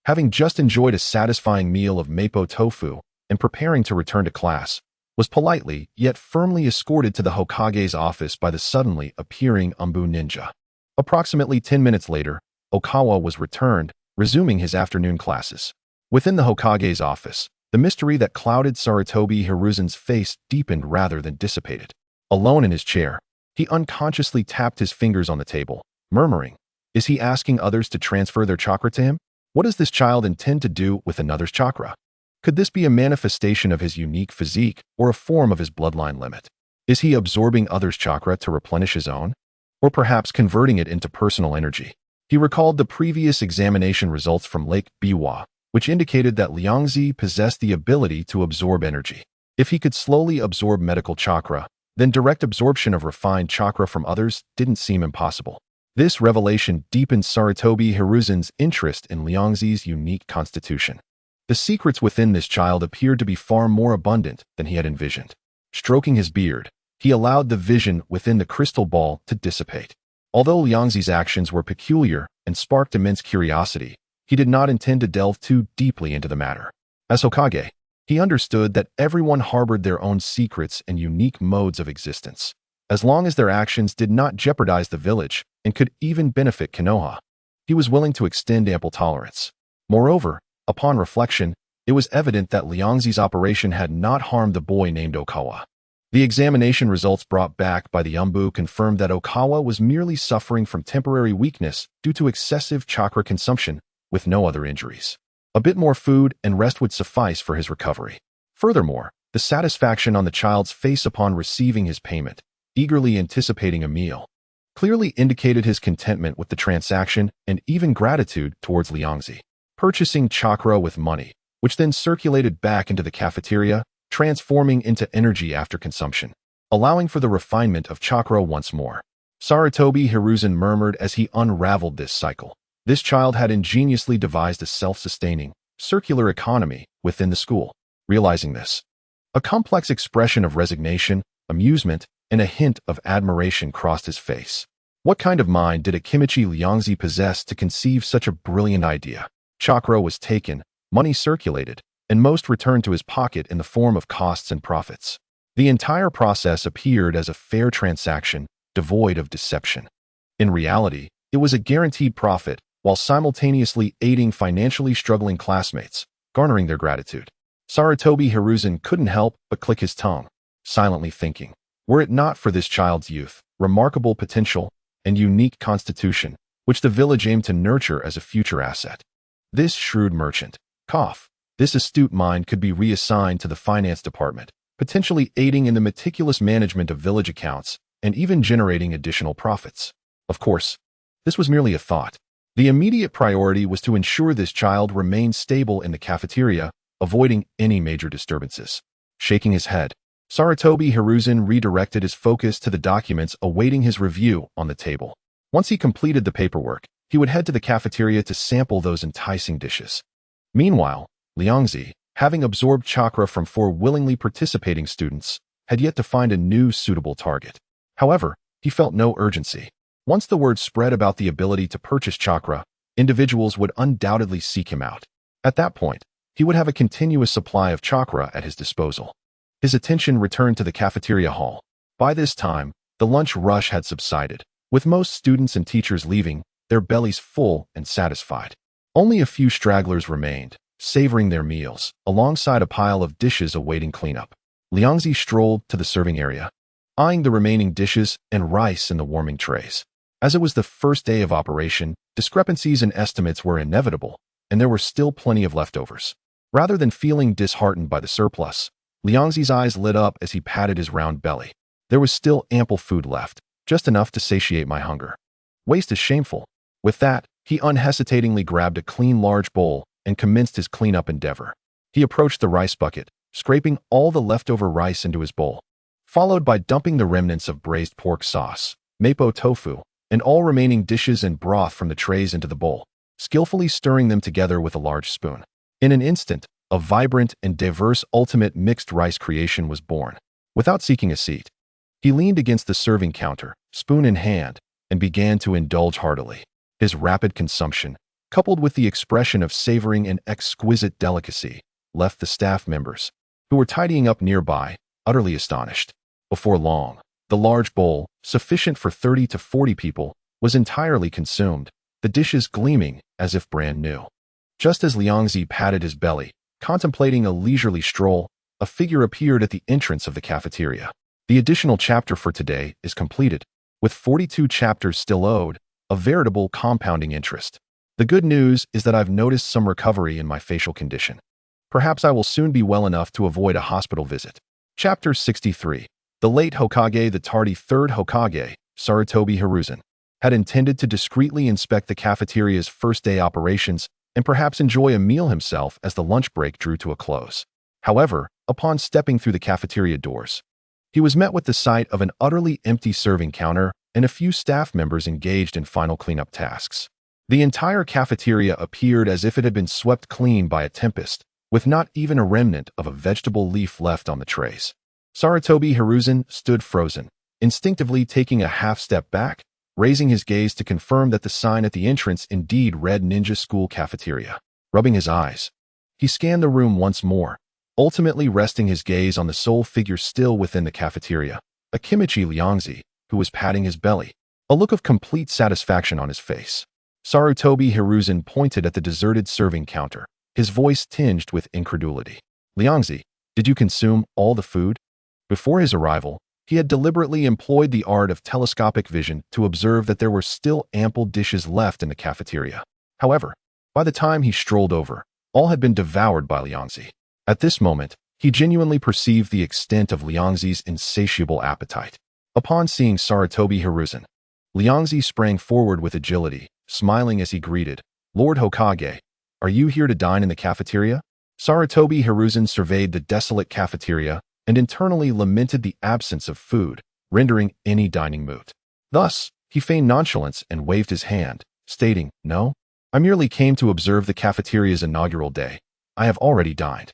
having just enjoyed a satisfying meal of mapo tofu and preparing to return to class, was politely yet firmly escorted to the Hokage's office by the suddenly appearing Umbu ninja. Approximately 10 minutes later, Okawa was returned, resuming his afternoon classes. Within the Hokage's office, the mystery that clouded Sarutobi Hiruzen's face deepened rather than dissipated. Alone in his chair, he unconsciously tapped his fingers on the table, murmuring, "Is he asking others to transfer their chakra to him? What does this child intend to do with another's chakra? Could this be a manifestation of his unique physique or a form of his bloodline limit? Is he absorbing others' chakra to replenish his own? Or perhaps converting it into personal energy?" He recalled the previous examination results from Lake Biwa, which indicated that Liangzi possessed the ability to absorb energy. If he could slowly absorb medical chakra, then direct absorption of refined chakra from others didn't seem impossible. This revelation deepened Sarutobi Hiruzen's interest in Liangzi's unique constitution. The secrets within this child appeared to be far more abundant than he had envisioned. Stroking his beard, he allowed the vision within the crystal ball to dissipate. Although Liangzi's actions were peculiar and sparked immense curiosity, he did not intend to delve too deeply into the matter. As Hokage, he understood that everyone harbored their own secrets and unique modes of existence. As long as their actions did not jeopardize the village and could even benefit Konoha, he was willing to extend ample tolerance. Moreover, upon reflection, it was evident that Liangzi's operation had not harmed the boy named Okawa. The examination results brought back by the Umbu confirmed that Okawa was merely suffering from temporary weakness due to excessive chakra consumption, with no other injuries. A bit more food and rest would suffice for his recovery. Furthermore, the satisfaction on the child's face upon receiving his payment, eagerly anticipating a meal, clearly indicated his contentment with the transaction and even gratitude towards Liangzi. Purchasing chakra with money, which then circulated back into the cafeteria, transforming into energy after consumption, allowing for the refinement of chakra once more. Sarutobi Hiruzen murmured as he unraveled this cycle. This child had ingeniously devised a self-sustaining, circular economy within the school. Realizing this, a complex expression of resignation, amusement, and a hint of admiration crossed his face. What kind of mind did Akimichi Liangzi possess to conceive such a brilliant idea? Chakra was taken, money circulated, and most returned to his pocket in the form of costs and profits. The entire process appeared as a fair transaction, devoid of deception. In reality, it was a guaranteed profit, while simultaneously aiding financially struggling classmates, garnering their gratitude. Sarutobi Hiruzen couldn't help but click his tongue, silently thinking, were it not for this child's youth, remarkable potential, and unique constitution, which the village aimed to nurture as a future asset. This shrewd merchant, this astute mind could be reassigned to the finance department, potentially aiding in the meticulous management of village accounts and even generating additional profits. Of course, this was merely a thought. The immediate priority was to ensure this child remained stable in the cafeteria, avoiding any major disturbances. Shaking his head, Sarutobi Hiruzen redirected his focus to the documents awaiting his review on the table. Once he completed the paperwork, he would head to the cafeteria to sample those enticing dishes. Meanwhile, Liangzi, having absorbed chakra from 4 willingly participating students, had yet to find a new suitable target. However, he felt no urgency. Once the word spread about the ability to purchase chakra, individuals would undoubtedly seek him out. At that point, he would have a continuous supply of chakra at his disposal. His attention returned to the cafeteria hall. By this time, the lunch rush had subsided, with most students and teachers leaving, their bellies full and satisfied. Only a few stragglers remained, savoring their meals, alongside a pile of dishes awaiting cleanup. Liangzi strolled to the serving area, eyeing the remaining dishes and rice in the warming trays. As it was the first day of operation, discrepancies in estimates were inevitable, and there were still plenty of leftovers. Rather than feeling disheartened by the surplus, Liangzi's eyes lit up as he patted his round belly. There was still ample food left, just enough to satiate my hunger. Waste is shameful. With that, he unhesitatingly grabbed a clean large bowl and commenced his cleanup endeavor. He approached the rice bucket, scraping all the leftover rice into his bowl, followed by dumping the remnants of braised pork sauce, mapo tofu, and all remaining dishes and broth from the trays into the bowl, skillfully stirring them together with a large spoon. In an instant, a vibrant and diverse ultimate mixed rice creation was born. Without seeking a seat, He leaned against the serving counter, spoon in hand, and began to indulge heartily. His rapid consumption, coupled with the expression of savoring and exquisite delicacy, left the staff members, who were tidying up nearby, utterly astonished. Before long, the large bowl, sufficient for 30 to 40 people, was entirely consumed, the dishes gleaming as if brand new. Just as Liangzi patted his belly, contemplating a leisurely stroll, a figure appeared at the entrance of the cafeteria. The additional chapter for today is completed, with 42 chapters still owed, a veritable compounding interest. The good news is that I've noticed some recovery in my facial condition. Perhaps I will soon be well enough to avoid a hospital visit. Chapter 63. The late Hokage, the tardy Third Hokage, Sarutobi Hiruzen, had intended to discreetly inspect the cafeteria's first-day operations and perhaps enjoy a meal himself as the lunch break drew to a close. However, upon stepping through the cafeteria doors, he was met with the sight of an utterly empty serving counter and a few staff members engaged in final cleanup tasks. The entire cafeteria appeared as if it had been swept clean by a tempest, with not even a remnant of a vegetable leaf left on the trays. Sarutobi Hiruzen stood frozen, instinctively taking a half-step back, raising his gaze to confirm that the sign at the entrance indeed read Ninja School Cafeteria. Rubbing his eyes, he scanned the room once more, ultimately resting his gaze on the sole figure still within the cafeteria, Akimichi Liangzi, who was patting his belly, a look of complete satisfaction on his face. Sarutobi Hiruzen pointed at the deserted serving counter, his voice tinged with incredulity. Liangzi, did you consume all the food? Before his arrival, he had deliberately employed the art of telescopic vision to observe that there were still ample dishes left in the cafeteria. However, by the time he strolled over, all had been devoured by Liangzi. At this moment, he genuinely perceived the extent of Liangzi's insatiable appetite. Upon seeing Sarutobi Hiruzen, Liangzi sprang forward with agility, smiling as he greeted, "Lord Hokage, are you here to dine in the cafeteria?" Sarutobi Hiruzen surveyed the desolate cafeteria and internally lamented the absence of food, rendering any dining moot. Thus, he feigned nonchalance and waved his hand, stating, "No, I merely came to observe the cafeteria's inaugural day. I have already dined."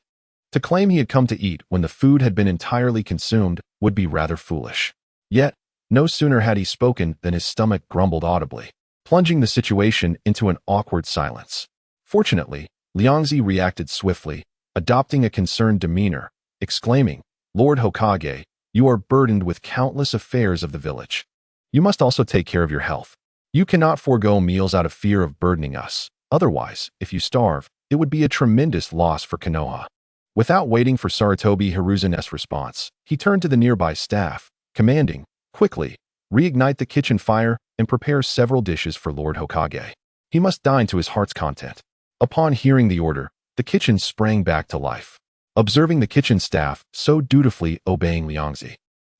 To claim he had come to eat when the food had been entirely consumed would be rather foolish. Yet, no sooner had he spoken than his stomach grumbled audibly, plunging the situation into an awkward silence. Fortunately, Liangzi reacted swiftly, adopting a concerned demeanor, exclaiming, "Lord Hokage, you are burdened with countless affairs of the village. You must also take care of your health. You cannot forego meals out of fear of burdening us. Otherwise, if you starve, it would be a tremendous loss for Konoha." Without waiting for Sarutobi Hiruzen's response, he turned to the nearby staff, commanding, "Quickly, reignite the kitchen fire and prepare several dishes for Lord Hokage. He must dine to his heart's content." Upon hearing the order, the kitchen sprang back to life, observing the kitchen staff so dutifully obeying Liangzi.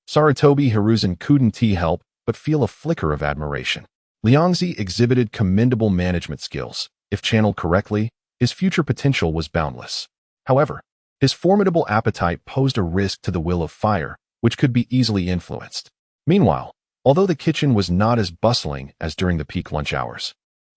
Sarutobi Hiruzen couldn't help but feel a flicker of admiration. Liangzi exhibited commendable management skills. If channeled correctly, his future potential was boundless. However, his formidable appetite posed a risk to the will of fire, which could be easily influenced. Meanwhile, although the kitchen was not as bustling as during the peak lunch hours,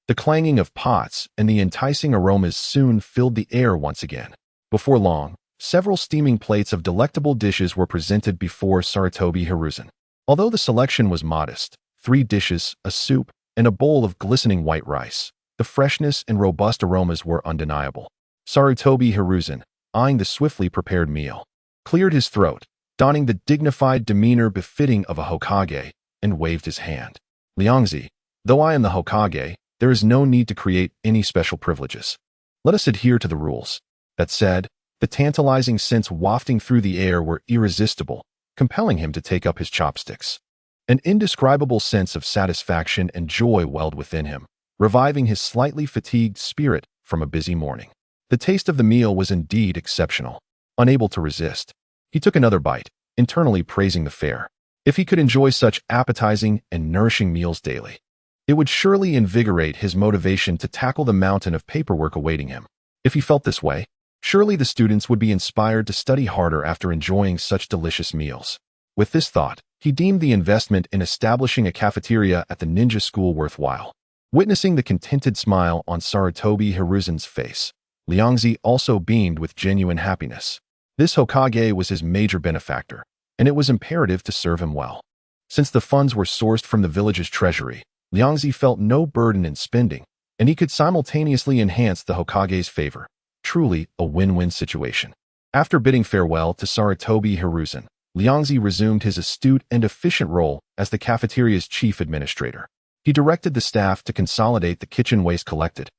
the clanging of pots and the enticing aromas soon filled the air once again. Before long, several steaming plates of delectable dishes were presented before Sarutobi Hiruzen. Although the selection was modest, 3 dishes, a soup, and a bowl of glistening white rice, the freshness and robust aromas were undeniable. Sarutobi Hiruzen, eyeing the swiftly prepared meal, cleared his throat, donning the dignified demeanor befitting of a Hokage, and waved his hand. "Liangzi, though I am the Hokage, there is no need to create any special privileges. Let us adhere to the rules." That said, the tantalizing scents wafting through the air were irresistible, compelling him to take up his chopsticks. An indescribable sense of satisfaction and joy welled within him, reviving his slightly fatigued spirit from a busy morning. The taste of the meal was indeed exceptional. Unable to resist, he took another bite, internally praising the fare. If he could enjoy such appetizing and nourishing meals daily, it would surely invigorate his motivation to tackle the mountain of paperwork awaiting him. If he felt this way, surely the students would be inspired to study harder after enjoying such delicious meals. With this thought, he deemed the investment in establishing a cafeteria at the ninja school worthwhile. Witnessing the contented smile on Sarutobi Hiruzen's face, Liangzi also beamed with genuine happiness. This Hokage was his major benefactor, and it was imperative to serve him well. Since the funds were sourced from the village's treasury, Liangzi felt no burden in spending, and he could simultaneously enhance the Hokage's favor. Truly a win-win situation. After bidding farewell to Sarutobi Hiruzen, Liangzi resumed his astute and efficient role as the cafeteria's chief administrator. He directed the staff to consolidate the kitchen waste collected,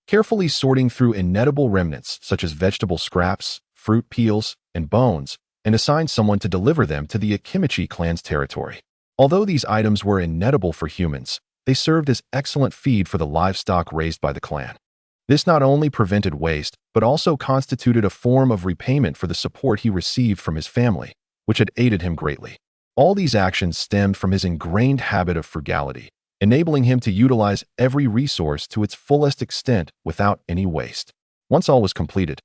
carefully sorting through inedible remnants such as vegetable scraps, fruit peels, and bones, and assigned someone to deliver them to the Akimichi clan's territory. Although these items were inedible for humans, they served as excellent feed for the livestock raised by the clan. This not only prevented waste, but also constituted a form of repayment for the support he received from his family, which had aided him greatly. All these actions stemmed from his ingrained habit of frugality, enabling him to utilize every resource to its fullest extent without any waste. Once all was completed,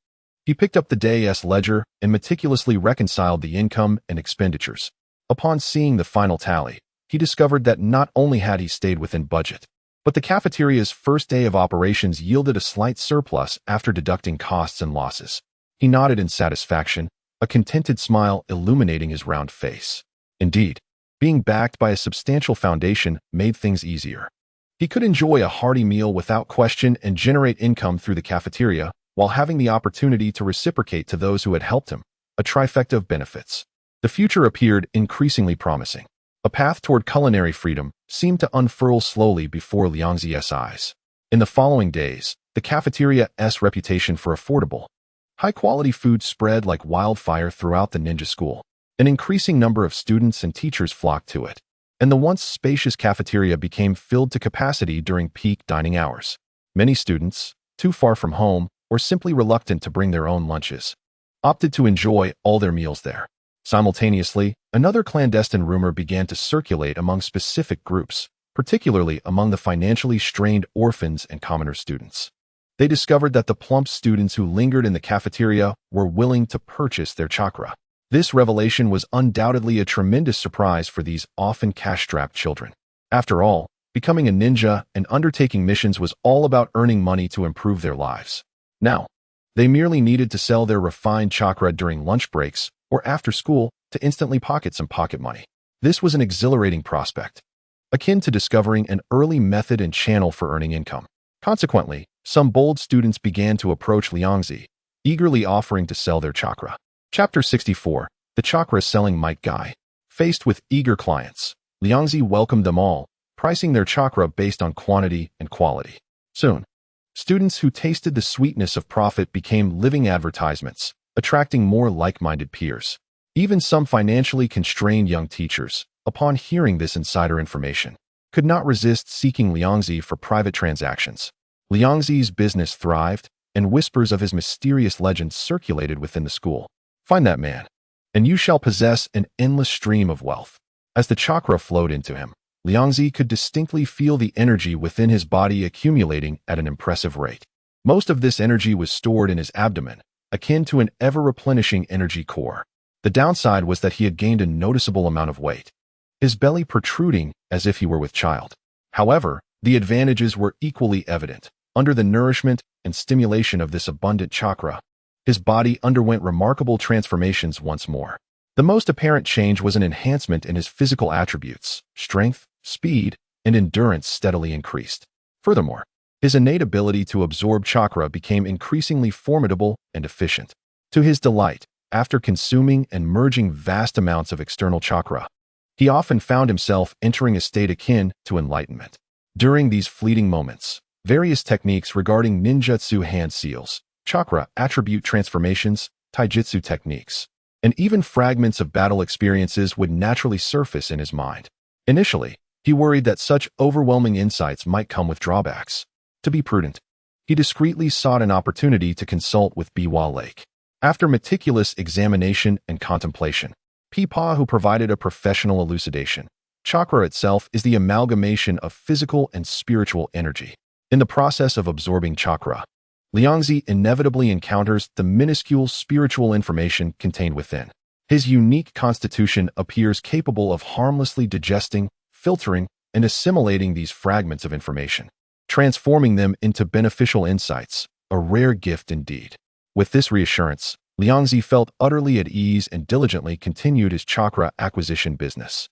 he picked up the day's ledger and meticulously reconciled the income and expenditures. Upon seeing the final tally, he discovered that not only had he stayed within budget, but the cafeteria's first day of operations yielded a slight surplus after deducting costs and losses. He nodded in satisfaction, a contented smile illuminating his round face. Indeed, being backed by a substantial foundation made things easier. He could enjoy a hearty meal without question and generate income through the cafeteria while having the opportunity to reciprocate to those who had helped him, a trifecta of benefits. The future appeared increasingly promising. A path toward culinary freedom seemed to unfurl slowly before Liangzi's eyes. In the following days, the cafeteria's reputation for affordable, high-quality food spread like wildfire throughout the ninja school. An increasing number of students and teachers flocked to it, and the once spacious cafeteria became filled to capacity during peak dining hours. Many students, too far from home or simply reluctant to bring their own lunches, opted to enjoy all their meals there. Simultaneously, another clandestine rumor began to circulate among specific groups, particularly among the financially strained orphans and commoner students. They discovered that the plump students who lingered in the cafeteria were willing to purchase their chakra. This revelation was undoubtedly a tremendous surprise for these often cash-strapped children. After all, becoming a ninja and undertaking missions was all about earning money to improve their lives. Now, they merely needed to sell their refined chakra during lunch breaks or after school to instantly pocket some pocket money. This was an exhilarating prospect, akin to discovering an early method and channel for earning income. Consequently, some bold students began to approach Liangzi, eagerly offering to sell their chakra. Chapter 64, The Chakra-Selling Might Guy. Faced with eager clients, Liangzi welcomed them all, pricing their chakra based on quantity and quality. Soon, students who tasted the sweetness of profit became living advertisements, attracting more like-minded peers. Even some financially constrained young teachers, upon hearing this insider information, could not resist seeking Liangzi for private transactions. Liangzi's business thrived, and whispers of his mysterious legend circulated within the school. Find that man, and you shall possess an endless stream of wealth. As the chakra flowed into him, Liangzi could distinctly feel the energy within his body accumulating at an impressive rate. Most of this energy was stored in his abdomen, akin to an ever-replenishing energy core. The downside was that he had gained a noticeable amount of weight, his belly protruding as if he were with child. However, the advantages were equally evident. Under the nourishment and stimulation of this abundant chakra, his body underwent remarkable transformations once more. The most apparent change was an enhancement in his physical attributes. Strength, speed, and endurance steadily increased. Furthermore, his innate ability to absorb chakra became increasingly formidable and efficient. To his delight, after consuming and merging vast amounts of external chakra, he often found himself entering a state akin to enlightenment. During these fleeting moments, various techniques regarding ninjutsu hand seals, chakra attribute transformations, taijutsu techniques, and even fragments of battle experiences would naturally surface in his mind. Initially, he worried that such overwhelming insights might come with drawbacks. To be prudent, he discreetly sought an opportunity to consult with Biwa Lake. After meticulous examination and contemplation, Peepaw, who provided a professional elucidation, chakra itself is the amalgamation of physical and spiritual energy. In the process of absorbing chakra, Liangzi inevitably encounters the minuscule spiritual information contained within. His unique constitution appears capable of harmlessly digesting, filtering, and assimilating these fragments of information, transforming them into beneficial insights, a rare gift indeed. With this reassurance, Liangzi felt utterly at ease and diligently continued his chakra acquisition business.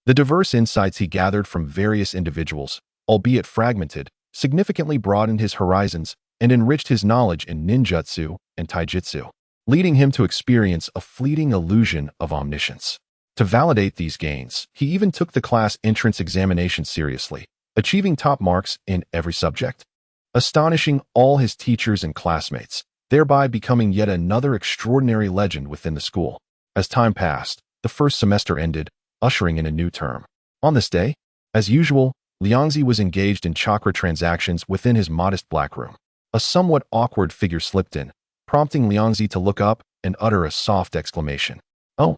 The diverse insights he gathered from various individuals, albeit fragmented, significantly broadened his horizons and enriched his knowledge in ninjutsu and taijutsu, leading him to experience a fleeting illusion of omniscience. To validate these gains, he even took the class entrance examination seriously, achieving top marks in every subject, astonishing all his teachers and classmates, thereby becoming yet another extraordinary legend within the school. As time passed, the first semester ended, ushering in a new term. On this day, as usual, Liangzi was engaged in chakra transactions within his modest black room. A somewhat awkward figure slipped in, prompting Liangzi to look up and utter a soft exclamation. "Oh,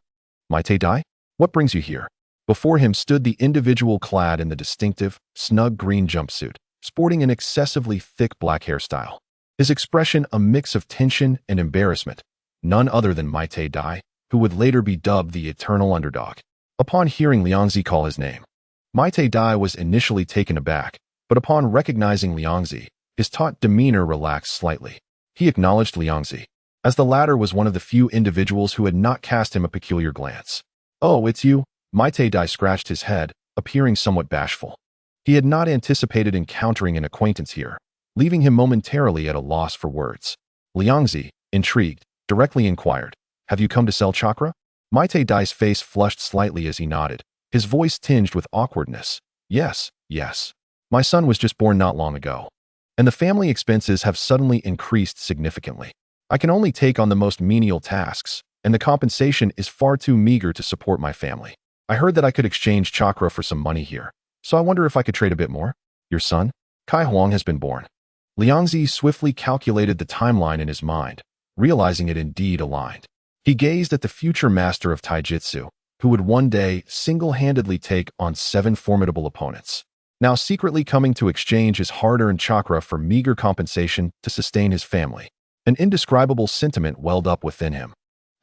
Maite Dai? What brings you here?" Before him stood the individual clad in the distinctive, snug green jumpsuit, sporting an excessively thick black hairstyle. His expression a mix of tension and embarrassment, none other than Maite Dai, who would later be dubbed the eternal underdog. Upon hearing Liangzi call his name, Maite Dai was initially taken aback, but upon recognizing Liangzi, his taut demeanor relaxed slightly. He acknowledged Liangzi, as the latter was one of the few individuals who had not cast him a peculiar glance. "Oh, it's you?" Maite Dai scratched his head, appearing somewhat bashful. He had not anticipated encountering an acquaintance here, leaving him momentarily at a loss for words. Liangzi, intrigued, directly inquired, "Have you come to sell chakra?" Maite Dai's face flushed slightly as he nodded, his voice tinged with awkwardness. Yes. My son was just born not long ago, and the family expenses have suddenly increased significantly. I can only take on the most menial tasks, and the compensation is far too meager to support my family. I heard that I could exchange chakra for some money here, so I wonder if I could trade a bit more. Your son, Kai Huang, has been born. Liangzi swiftly calculated the timeline in his mind, realizing it indeed aligned. He gazed at the future master of taijutsu, who would one day single-handedly take on 7 formidable opponents, now secretly coming to exchange his hard-earned chakra for meager compensation to sustain his family. An indescribable sentiment welled up within him.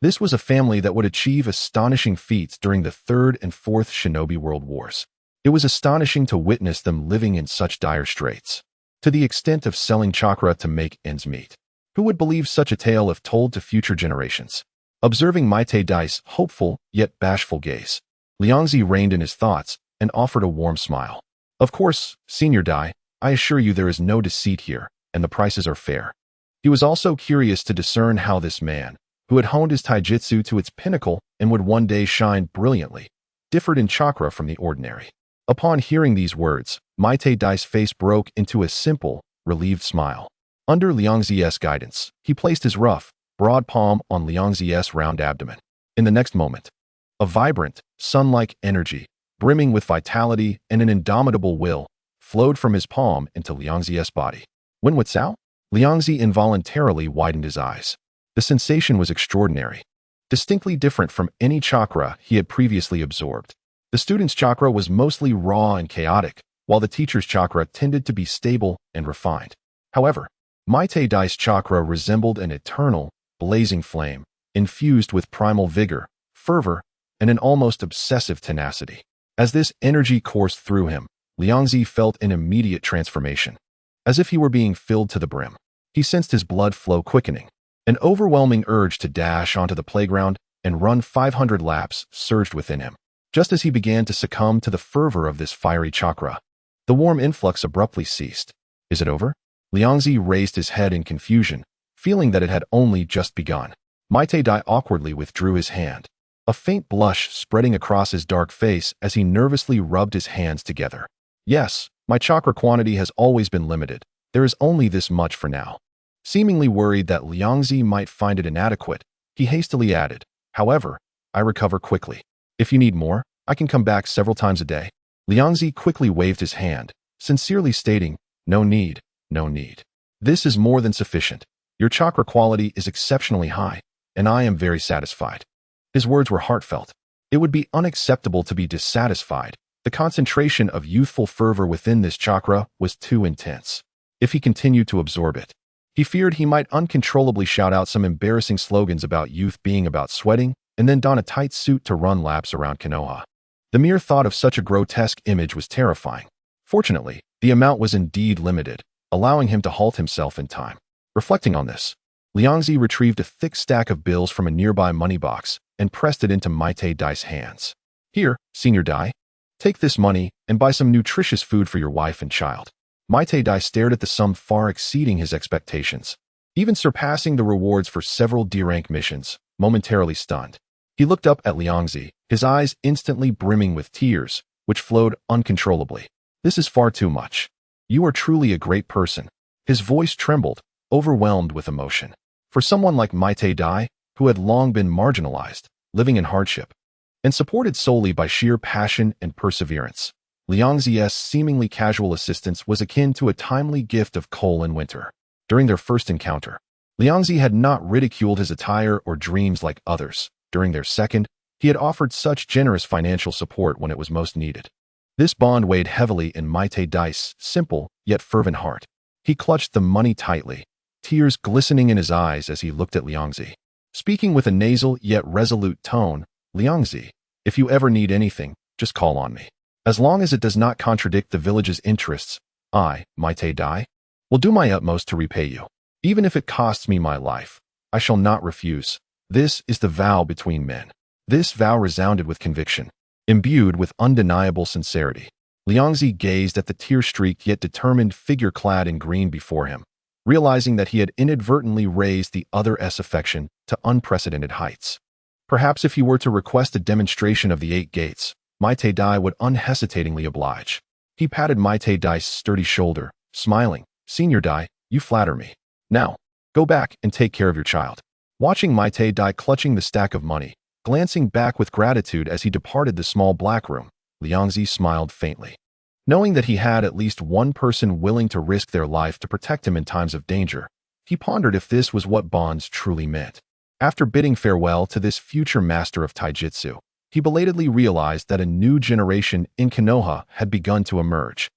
This was a family that would achieve astonishing feats during the Third and Fourth Shinobi World Wars. It was astonishing to witness them living in such dire straits, to the extent of selling chakra to make ends meet. Who would believe such a tale if told to future generations? Observing Maite Dai's hopeful yet bashful gaze, Liangzi reined in his thoughts and offered a warm smile. "Of course, Senior Dai, I assure you there is no deceit here, and the prices are fair." He was also curious to discern how this man, who had honed his taijutsu to its pinnacle and would one day shine brilliantly, differed in chakra from the ordinary. Upon hearing these words, Maite Dai's face broke into a simple, relieved smile. Under Liangzi's guidance, he placed his rough, broad palm on Liangzi's round abdomen. In the next moment, a vibrant, sun-like energy, brimming with vitality and an indomitable will, flowed from his palm into Liangzi's body. When what Cao? Liangzi involuntarily widened his eyes. The sensation was extraordinary, distinctly different from any chakra he had previously absorbed. The student's chakra was mostly raw and chaotic, while the teacher's chakra tended to be stable and refined. However, Maite Dai's chakra resembled an eternal, blazing flame, infused with primal vigor, fervor, and an almost obsessive tenacity. As this energy coursed through him, Liangzi felt an immediate transformation, as if he were being filled to the brim. He sensed his blood flow quickening. An overwhelming urge to dash onto the playground and run 500 laps surged within him. Just as he began to succumb to the fervor of this fiery chakra, the warm influx abruptly ceased. "Is it over?" Liangzi raised his head in confusion, feeling that it had only just begun. Maite Dai awkwardly withdrew his hand, a faint blush spreading across his dark face as he nervously rubbed his hands together. "Yes, my chakra quantity has always been limited. There is only this much for now." Seemingly worried that Liangzi might find it inadequate, he hastily added, "However, I recover quickly. If you need more, I can come back several times a day." Liangzi quickly waved his hand, sincerely stating, "No need, no need. This is more than sufficient. Your chakra quality is exceptionally high, and I am very satisfied." His words were heartfelt. It would be unacceptable to be dissatisfied. The concentration of youthful fervor within this chakra was too intense. If he continued to absorb it, he feared he might uncontrollably shout out some embarrassing slogans about youth being about sweating and then don a tight suit to run laps around Konoha. The mere thought of such a grotesque image was terrifying. Fortunately, the amount was indeed limited, allowing him to halt himself in time. Reflecting on this, Liangzi retrieved a thick stack of bills from a nearby money box and pressed it into Maite Dai's hands. Here, Senior Dai. Take this money and buy some nutritious food for your wife and child. Maite Dai stared at the sum far exceeding his expectations, even surpassing the rewards for several D-rank missions, momentarily stunned. He looked up at Liangzi, his eyes instantly brimming with tears, which flowed uncontrollably. This is far too much. You are truly a great person. His voice trembled, overwhelmed with emotion. For someone like Maite Dai, who had long been marginalized, living in hardship, and supported solely by sheer passion and perseverance, Liangzi's seemingly casual assistance was akin to a timely gift of coal in winter. During their first encounter, Liangzi had not ridiculed his attire or dreams like others. During their second, he had offered such generous financial support when it was most needed. This bond weighed heavily in Maite Dai's simple yet fervent heart. He clutched the money tightly, tears glistening in his eyes as he looked at Liangzi. Speaking with a nasal yet resolute tone, Liangzi, if you ever need anything, just call on me. As long as it does not contradict the village's interests, I, Maite Dai, will do my utmost to repay you. Even if it costs me my life, I shall not refuse. This is the vow between men. This vow resounded with conviction, imbued with undeniable sincerity. Liangzi gazed at the tear-streaked yet determined figure clad in green before him, realizing that he had inadvertently raised the other's affection to unprecedented heights. Perhaps if he were to request a demonstration of the 8 gates, Maite Dai would unhesitatingly oblige. He patted Maite Dai's sturdy shoulder, smiling. Senior Dai, you flatter me. Now, go back and take care of your child. Watching Maite Dai clutching the stack of money, glancing back with gratitude as he departed the small black room, Liangzi smiled faintly. Knowing that he had at least one person willing to risk their life to protect him in times of danger, he pondered if this was what bonds truly meant. After bidding farewell to this future master of taijutsu, he belatedly realized that a new generation in Konoha had begun to emerge.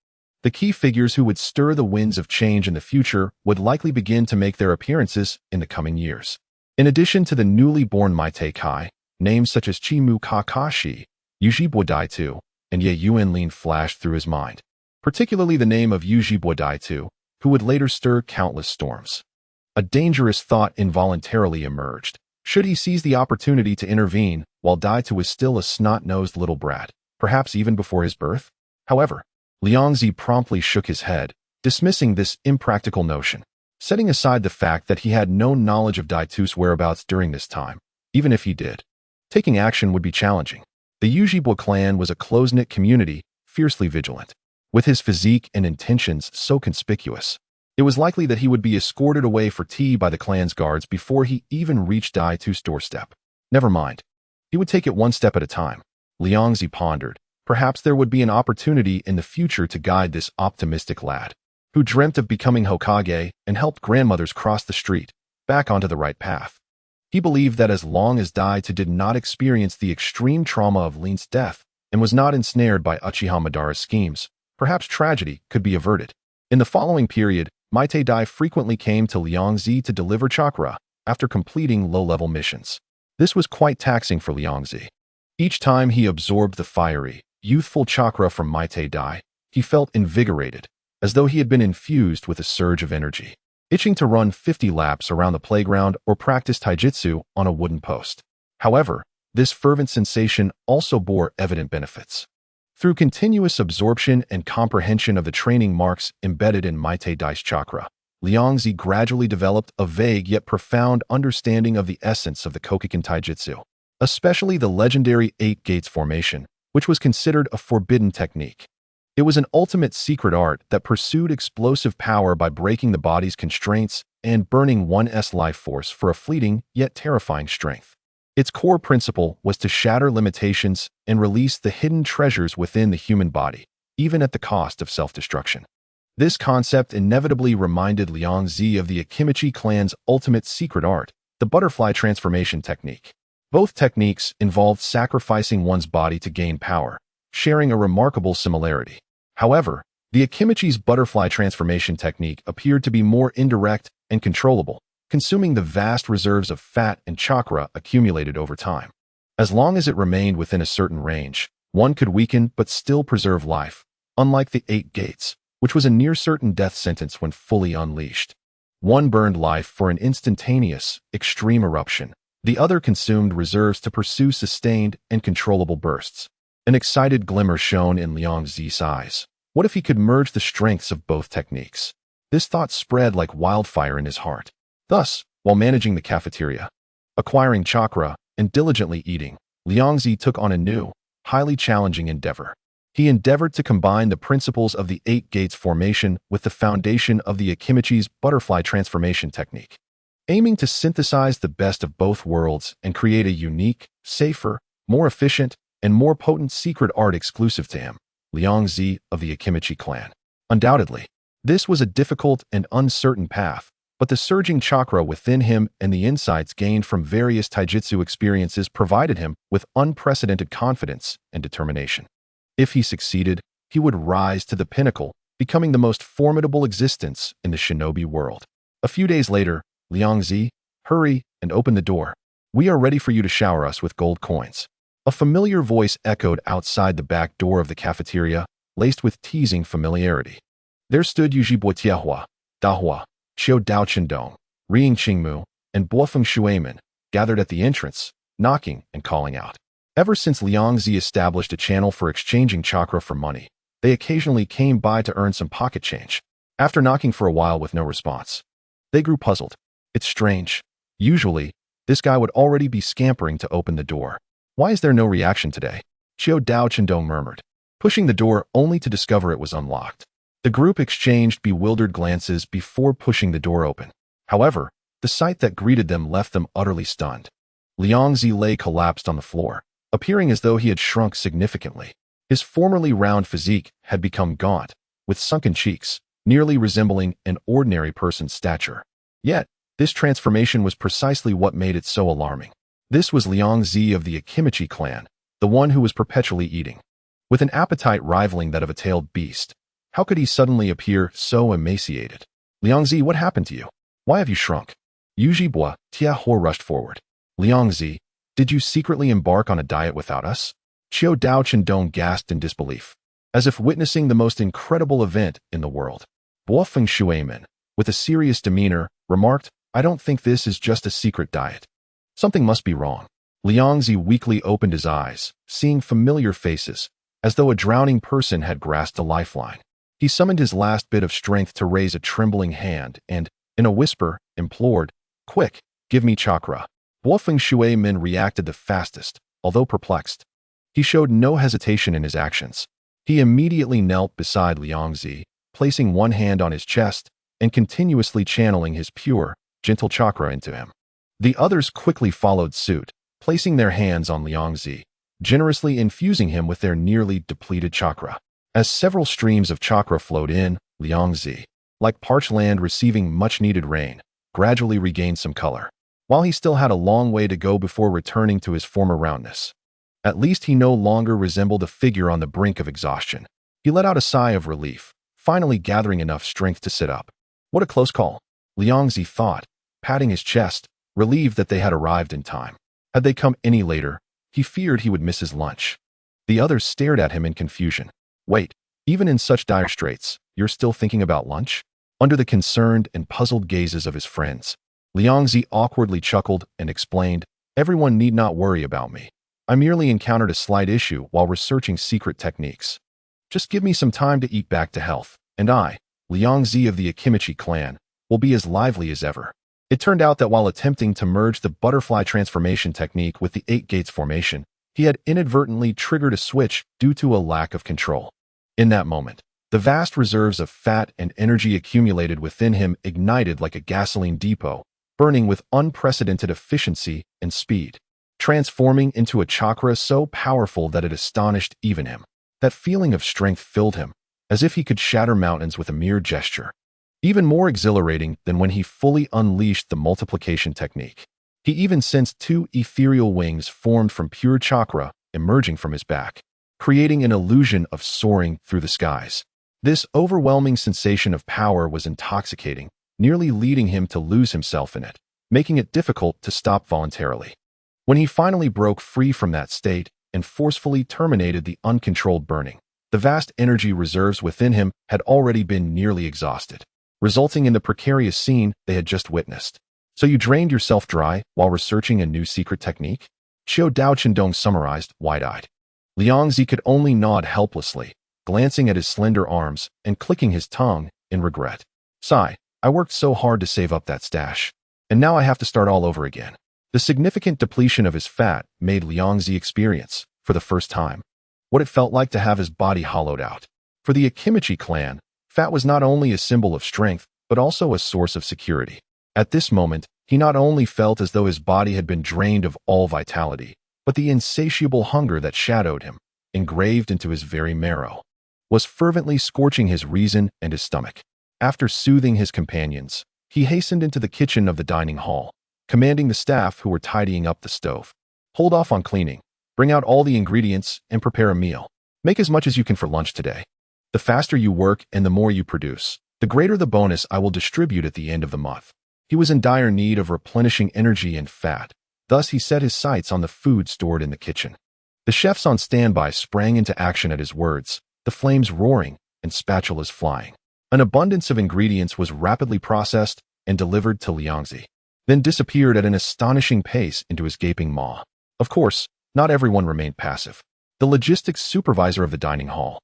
The key figures who would stir the winds of change in the future would likely begin to make their appearances in the coming years. In addition to the newly born Maite Kai, names such as Chimu Kakashi, Yujibwa Daitu, and Ye Yuanlin flashed through his mind, particularly the name of Yujibwa Daitu, who would later stir countless storms. A dangerous thought involuntarily emerged. Should he seize the opportunity to intervene while Daitu was still a snot-nosed little brat, perhaps even before his birth? However, Liangzi promptly shook his head, dismissing this impractical notion, setting aside the fact that he had no knowledge of Daitu's whereabouts during this time. Even if he did, taking action would be challenging. The Yujibwa clan was a close-knit community, fiercely vigilant. With his physique and intentions so conspicuous, it was likely that he would be escorted away for tea by the clan's guards before he even reached Daitu's doorstep. Never mind. He would take it one step at a time. Liangzi pondered. Perhaps there would be an opportunity in the future to guide this optimistic lad, who dreamt of becoming Hokage and helped grandmothers cross the street, back onto the right path. He believed that as long as Daitu did not experience the extreme trauma of Lin's death and was not ensnared by Uchiha Madara's schemes, perhaps tragedy could be averted. In the following period, Maite Dai frequently came to Liangzi to deliver chakra after completing low-level missions. This was quite taxing for Liangzi. Each time he absorbed the fiery, youthful chakra from Maite Dai, he felt invigorated, as though he had been infused with a surge of energy, itching to run 50 laps around the playground or practice taijutsu on a wooden post. However, this fervent sensation also bore evident benefits. Through continuous absorption and comprehension of the training marks embedded in Maite Dai's chakra, Liangzi gradually developed a vague yet profound understanding of the essence of the Kokugen taijutsu, especially the legendary 8 gates formation, which was considered a forbidden technique. It was an ultimate secret art that pursued explosive power by breaking the body's constraints and burning one's life force for a fleeting yet terrifying strength. Its core principle was to shatter limitations and release the hidden treasures within the human body, even at the cost of self-destruction. This concept inevitably reminded Liangzi of the Akimichi clan's ultimate secret art, the butterfly transformation technique. Both techniques involved sacrificing one's body to gain power, sharing a remarkable similarity. However, the Akimichi's butterfly transformation technique appeared to be more indirect and controllable, consuming the vast reserves of fat and chakra accumulated over time. As long as it remained within a certain range, one could weaken but still preserve life, unlike the 8 gates, which was a near-certain death sentence when fully unleashed. One burned life for an instantaneous, extreme eruption. The other consumed reserves to pursue sustained and controllable bursts. An excited glimmer shone in Liang Zi's eyes. What if he could merge the strengths of both techniques? This thought spread like wildfire in his heart. Thus, while managing the cafeteria, acquiring chakra, and diligently eating, Liang Zi took on a new, highly challenging endeavor. He endeavored to combine the principles of the Eight Gates formation with the foundation of the Akimichi's butterfly transformation technique. Aiming to synthesize the best of both worlds and create a unique, safer, more efficient, and more potent secret art exclusive to him, Liang Zi of the Akimichi clan. Undoubtedly, this was a difficult and uncertain path, but the surging chakra within him and the insights gained from various taijutsu experiences provided him with unprecedented confidence and determination. If he succeeded, he would rise to the pinnacle, becoming the most formidable existence in the shinobi world. A few days later, Liang Zi, hurry and open the door. We are ready for you to shower us with gold coins. A familiar voice echoed outside the back door of the cafeteria, laced with teasing familiarity. There stood Yujibo Tiahua, Dahua, Xiao Dao Chendong, Ring Qingmu, and Boifeng Shuimin, gathered at the entrance, knocking and calling out. Ever since Liang Zi established a channel for exchanging chakra for money, they occasionally came by to earn some pocket change. After knocking for a while with no response, they grew puzzled. It's strange. Usually, this guy would already be scampering to open the door. Why is there no reaction today? Xiao Dao Chendong murmured, pushing the door only to discover it was unlocked. The group exchanged bewildered glances before pushing the door open. However, the sight that greeted them left them utterly stunned. Liang Zi lay collapsed on the floor, appearing as though he had shrunk significantly. His formerly round physique had become gaunt, with sunken cheeks, nearly resembling an ordinary person's stature. Yet, this transformation was precisely what made it so alarming. This was Liang Zi of the Akimichi clan, the one who was perpetually eating. With an appetite rivaling that of a tailed beast, how could he suddenly appear so emaciated? Liang Zi, what happened to you? Why have you shrunk? Yujibwa Tiahua rushed forward. Liang Zi, did you secretly embark on a diet without us? Xiao Dao Chendong gasped in disbelief, as if witnessing the most incredible event in the world. Boifeng Shuimin, with a serious demeanor, remarked, I don't think this is just a secret diet. Something must be wrong. Liang Zi weakly opened his eyes, seeing familiar faces, as though a drowning person had grasped a lifeline. He summoned his last bit of strength to raise a trembling hand and, in a whisper, implored, Quick, give me chakra. Boifeng Shuimin reacted the fastest, although perplexed. He showed no hesitation in his actions. He immediately knelt beside Liang Zi, placing one hand on his chest and continuously channeling his pure, gentle chakra into him. The others quickly followed suit, placing their hands on Liang Zi, generously infusing him with their nearly depleted chakra. As several streams of chakra flowed in, Liang Zi, like parched land receiving much-needed rain, gradually regained some color. While he still had a long way to go before returning to his former roundness, at least he no longer resembled a figure on the brink of exhaustion. He let out a sigh of relief, finally gathering enough strength to sit up. What a close call, Liang Zi thought, patting his chest, relieved that they had arrived in time. Had they come any later, he feared he would miss his lunch. The others stared at him in confusion. Wait, even in such dire straits, you're still thinking about lunch? Under the concerned and puzzled gazes of his friends, Liang Zi awkwardly chuckled and explained, Everyone need not worry about me. I merely encountered a slight issue while researching secret techniques. Just give me some time to eat back to health, and I, Liang Zi of the Akimichi clan, will be as lively as ever. It turned out that while attempting to merge the butterfly transformation technique with the Eight Gates formation, he had inadvertently triggered a switch due to a lack of control. In that moment, the vast reserves of fat and energy accumulated within him ignited like a gasoline depot, burning with unprecedented efficiency and speed, transforming into a chakra so powerful that it astonished even him. That feeling of strength filled him, as if he could shatter mountains with a mere gesture. Even more exhilarating than when he fully unleashed the multiplication technique. He even sensed two ethereal wings formed from pure chakra emerging from his back, creating an illusion of soaring through the skies. This overwhelming sensation of power was intoxicating, nearly leading him to lose himself in it, making it difficult to stop voluntarily. When he finally broke free from that state and forcefully terminated the uncontrolled burning, the vast energy reserves within him had already been nearly exhausted. resulting in the precarious scene they had just witnessed. So you drained yourself dry while researching a new secret technique? Xiao Daochendong summarized, wide-eyed. Liangzi could only nod helplessly, glancing at his slender arms and clicking his tongue in regret. Sigh, I worked so hard to save up that stash. And now I have to start all over again. The significant depletion of his fat made Liangzi experience, for the first time, what it felt like to have his body hollowed out. For the Akimichi clan, fat was not only a symbol of strength, but also a source of security. At this moment, he not only felt as though his body had been drained of all vitality, but the insatiable hunger that shadowed him, engraved into his very marrow, was fervently scorching his reason and his stomach. After soothing his companions, he hastened into the kitchen of the dining hall, commanding the staff who were tidying up the stove. Hold off on cleaning, bring out all the ingredients, and prepare a meal. Make as much as you can for lunch today. The faster you work and the more you produce, the greater the bonus I will distribute at the end of the month. He was in dire need of replenishing energy and fat, thus he set his sights on the food stored in the kitchen. The chefs on standby sprang into action at his words, the flames roaring and spatulas flying. An abundance of ingredients was rapidly processed and delivered to Liangzi, then disappeared at an astonishing pace into his gaping maw. Of course, not everyone remained passive. The logistics supervisor of the dining hall,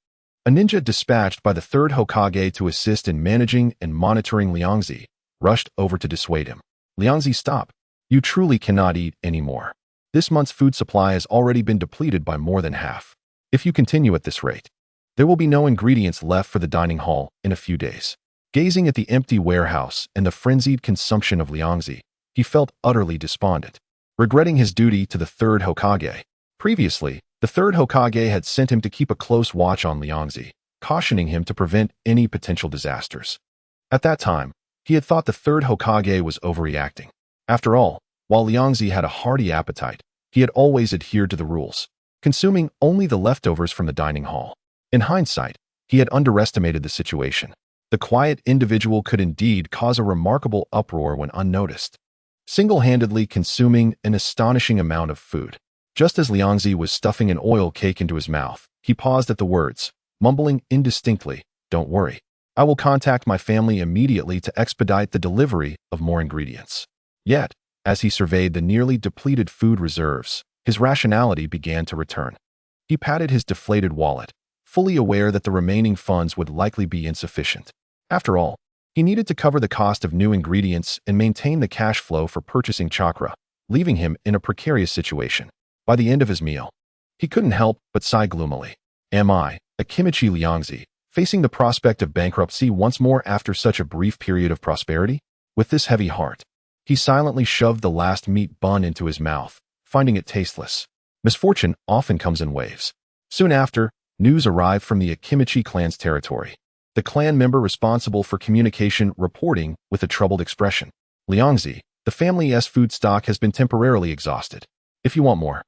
a ninja dispatched by the Third Hokage to assist in managing and monitoring Liangzi, rushed over to dissuade him. Liangzi, stop. You truly cannot eat anymore. This month's food supply has already been depleted by more than half. If you continue at this rate, there will be no ingredients left for the dining hall in a few days. Gazing at the empty warehouse and the frenzied consumption of Liangzi, he felt utterly despondent, regretting his duty to the Third Hokage. Previously, the Third Hokage had sent him to keep a close watch on Liangzi, cautioning him to prevent any potential disasters. At that time, he had thought the Third Hokage was overreacting. After all, while Liangzi had a hearty appetite, he had always adhered to the rules, consuming only the leftovers from the dining hall. In hindsight, he had underestimated the situation. The quiet individual could indeed cause a remarkable uproar when unnoticed, single-handedly consuming an astonishing amount of food. Just as Liangzi was stuffing an oil cake into his mouth, he paused at the words, mumbling indistinctly, "Don't worry. I will contact my family immediately to expedite the delivery of more ingredients." Yet, as he surveyed the nearly depleted food reserves, his rationality began to return. He patted his deflated wallet, fully aware that the remaining funds would likely be insufficient. After all, he needed to cover the cost of new ingredients and maintain the cash flow for purchasing chakra, leaving him in a precarious situation. By the end of his meal, he couldn't help but sigh gloomily. Am I, Akimichi Liangzi, facing the prospect of bankruptcy once more after such a brief period of prosperity? With this heavy heart, he silently shoved the last meat bun into his mouth, finding it tasteless. Misfortune often comes in waves. Soon after, news arrived from the Akimichi clan's territory. The clan member responsible for communication reporting with a troubled expression. Liangzi, the family's food stock has been temporarily exhausted. If you want more,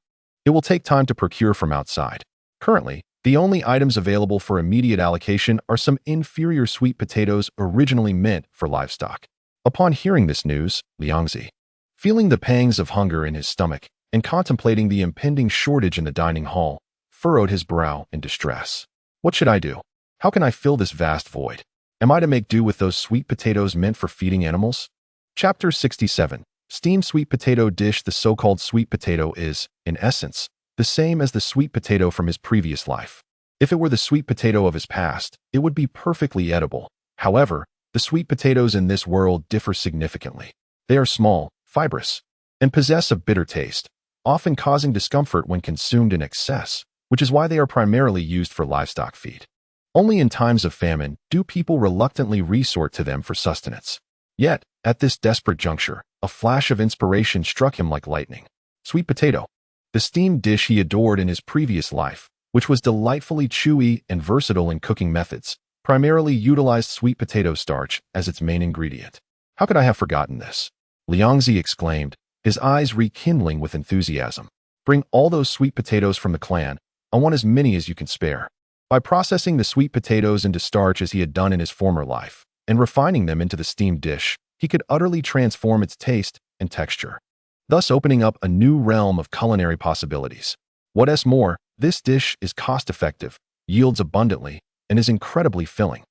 it will take time to procure from outside. Currently, the only items available for immediate allocation are some inferior sweet potatoes originally meant for livestock. Upon hearing this news, Liangzi, feeling the pangs of hunger in his stomach and contemplating the impending shortage in the dining hall, furrowed his brow in distress. What should I do? How can I fill this vast void? Am I to make do with those sweet potatoes meant for feeding animals? Chapter 67. Steamed sweet potato dish. The so-called sweet potato is, in essence, the same as the sweet potato from his previous life. If it were the sweet potato of his past, it would be perfectly edible. However, the sweet potatoes in this world differ significantly. They are small, fibrous, and possess a bitter taste, often causing discomfort when consumed in excess, which is why they are primarily used for livestock feed. Only in times of famine do people reluctantly resort to them for sustenance. Yet, at this desperate juncture, a flash of inspiration struck him like lightning. Sweet potato, the steamed dish he adored in his previous life, which was delightfully chewy and versatile in cooking methods, primarily utilized sweet potato starch as its main ingredient. How could I have forgotten this? Liangzi exclaimed, his eyes rekindling with enthusiasm. Bring all those sweet potatoes from the clan. I want as many as you can spare. By processing the sweet potatoes into starch as he had done in his former life, and refining them into the steamed dish, he could utterly transform its taste and texture, thus opening up a new realm of culinary possibilities. What's more, this dish is cost-effective, yields abundantly, and is incredibly filling.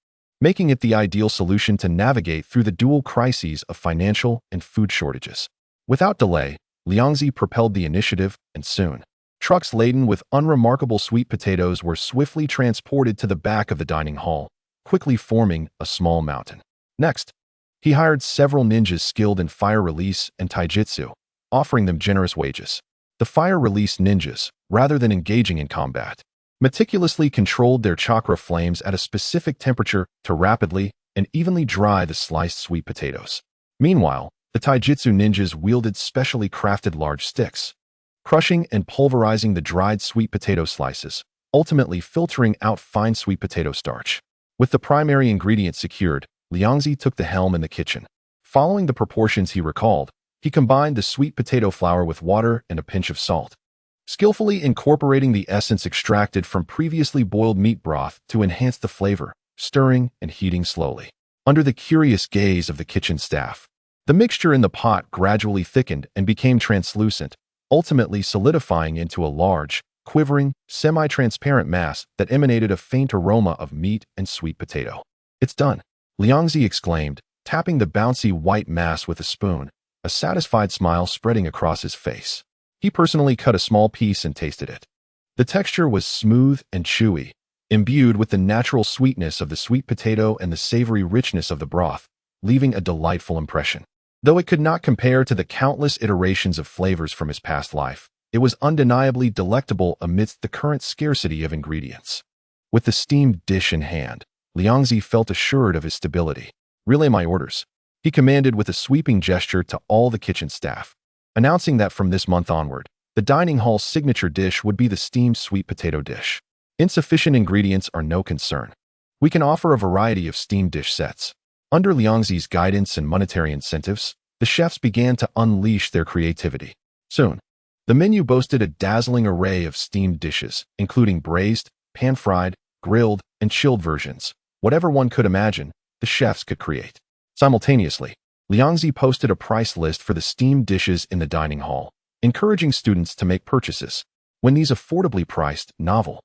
making it the ideal solution to navigate through the dual crises of financial and food shortages. Without delay, Liangzi propelled the initiative, and soon, trucks laden with unremarkable sweet potatoes were swiftly transported to the back of the dining hall, quickly forming a small mountain. Next, he hired several ninjas skilled in fire release and taijutsu, offering them generous wages. The fire release ninjas, rather than engaging in combat, meticulously controlled their chakra flames at a specific temperature to rapidly and evenly dry the sliced sweet potatoes. Meanwhile, the taijutsu ninjas wielded specially crafted large sticks, crushing and pulverizing the dried sweet potato slices, ultimately filtering out fine sweet potato starch. With the primary ingredient secured, Liangzi took the helm in the kitchen. Following the proportions he recalled, he combined the sweet potato flour with water and a pinch of salt, skillfully incorporating the essence extracted from previously boiled meat broth to enhance the flavor, stirring and heating slowly. Under the curious gaze of the kitchen staff, the mixture in the pot gradually thickened and became translucent, ultimately solidifying into a large, quivering, semi-transparent mass that emanated a faint aroma of meat and sweet potato. "It's done," Liangzi exclaimed, tapping the bouncy white mass with a spoon, a satisfied smile spreading across his face. He personally cut a small piece and tasted it. The texture was smooth and chewy, imbued with the natural sweetness of the sweet potato and the savory richness of the broth, leaving a delightful impression. Though it could not compare to the countless iterations of flavors from his past life, it was undeniably delectable amidst the current scarcity of ingredients. With the steamed dish in hand, Liangzi felt assured of his stability. "Relay my orders," he commanded with a sweeping gesture to all the kitchen staff, announcing that from this month onward, the dining hall's signature dish would be the steamed sweet potato dish. Insufficient ingredients are no concern. We can offer a variety of steamed dish sets. Under Liangzi's guidance and monetary incentives, the chefs began to unleash their creativity. Soon, the menu boasted a dazzling array of steamed dishes, including braised, pan-fried, grilled, and chilled versions. Whatever one could imagine, the chefs could create. Simultaneously, Liangzi posted a price list for the steamed dishes in the dining hall, encouraging students to make purchases. When these affordably priced, novel,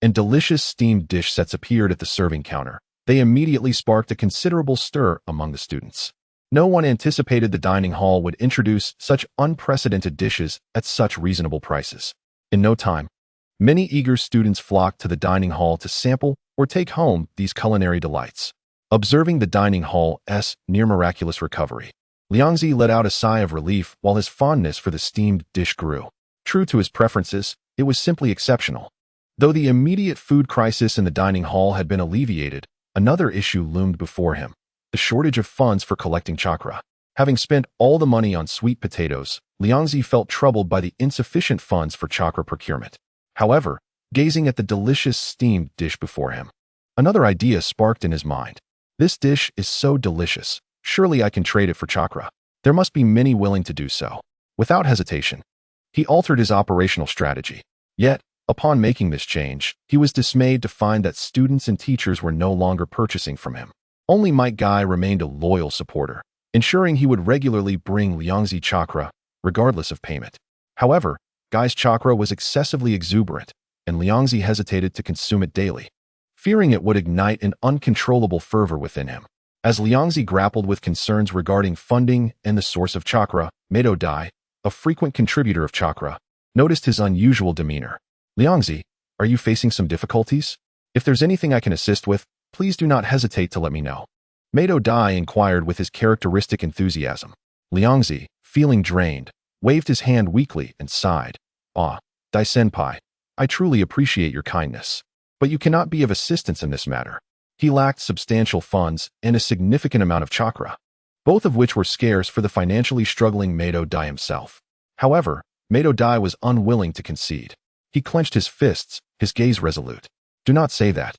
and delicious steamed dish sets appeared at the serving counter, they immediately sparked a considerable stir among the students. No one anticipated the dining hall would introduce such unprecedented dishes at such reasonable prices. In no time, many eager students flocked to the dining hall to sample or take home these culinary delights. Observing the dining hall's near-miraculous recovery, Liangzi let out a sigh of relief while his fondness for the steamed dish grew. True to his preferences, it was simply exceptional. Though the immediate food crisis in the dining hall had been alleviated, another issue loomed before him: the shortage of funds for collecting chakra. Having spent all the money on sweet potatoes, Liangzi felt troubled by the insufficient funds for chakra procurement. However, gazing at the delicious steamed dish before him, another idea sparked in his mind. "This dish is so delicious. Surely I can trade it for chakra. There must be many willing to do so." Without hesitation, he altered his operational strategy. Yet, upon making this change, he was dismayed to find that students and teachers were no longer purchasing from him. Only Mike Guy remained a loyal supporter, ensuring he would regularly bring Liangzi chakra, regardless of payment. However, Guy's chakra was excessively exuberant, and Liangzi hesitated to consume it daily, fearing it would ignite an uncontrollable fervor within him. As Liangzi grappled with concerns regarding funding and the source of chakra, Mado Dai, a frequent contributor of chakra, noticed his unusual demeanor. "Liangzi, are you facing some difficulties? If there's anything I can assist with, please do not hesitate to let me know." Mado Dai inquired with his characteristic enthusiasm. Liangzi, feeling drained, waved his hand weakly and sighed. "Ah, Dai-senpai, I truly appreciate your kindness, but you cannot be of assistance in this matter." He lacked substantial funds and a significant amount of chakra, both of which were scarce for the financially struggling Mado Dai himself. However, Mado Dai was unwilling to concede. He clenched his fists, his gaze resolute. "Do not say that.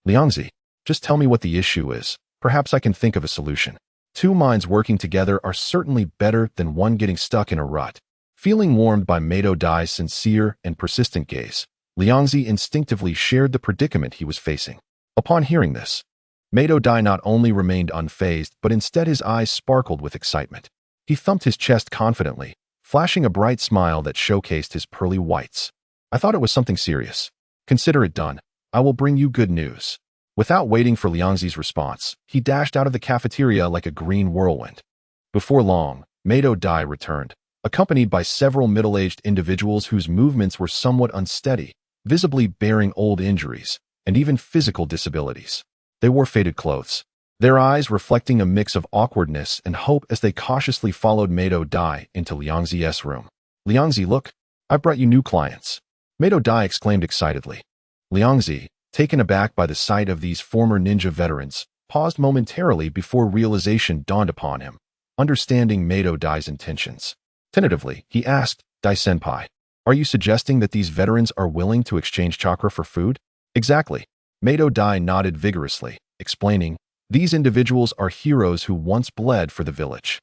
Liangzi, just tell me what the issue is. Perhaps I can think of a solution. Two minds working together are certainly better than one getting stuck in a rut." Feeling warmed by Mado Dai's sincere and persistent gaze, Liangzi instinctively shared the predicament he was facing. Upon hearing this, Mado Dai not only remained unfazed, but instead his eyes sparkled with excitement. He thumped his chest confidently, flashing a bright smile that showcased his pearly whites. "I thought it was something serious. Consider it done. I will bring you good news." Without waiting for Liangzi's response, he dashed out of the cafeteria like a green whirlwind. Before long, Mado Dai returned, accompanied by several middle-aged individuals whose movements were somewhat unsteady, visibly bearing old injuries, and even physical disabilities. They wore faded clothes, their eyes reflecting a mix of awkwardness and hope as they cautiously followed Mado Dai into Liangzi's room. "Liangzi, look, I've brought you new clients," Mado Dai exclaimed excitedly. Liangzi, taken aback by the sight of these former ninja veterans, paused momentarily before realization dawned upon him, understanding Mado Dai's intentions. Tentatively, he asked, "Dai-senpai, are you suggesting that these veterans are willing to exchange chakra for food?" "Exactly." Mado Dai nodded vigorously, explaining, "These individuals are heroes who once bled for the village.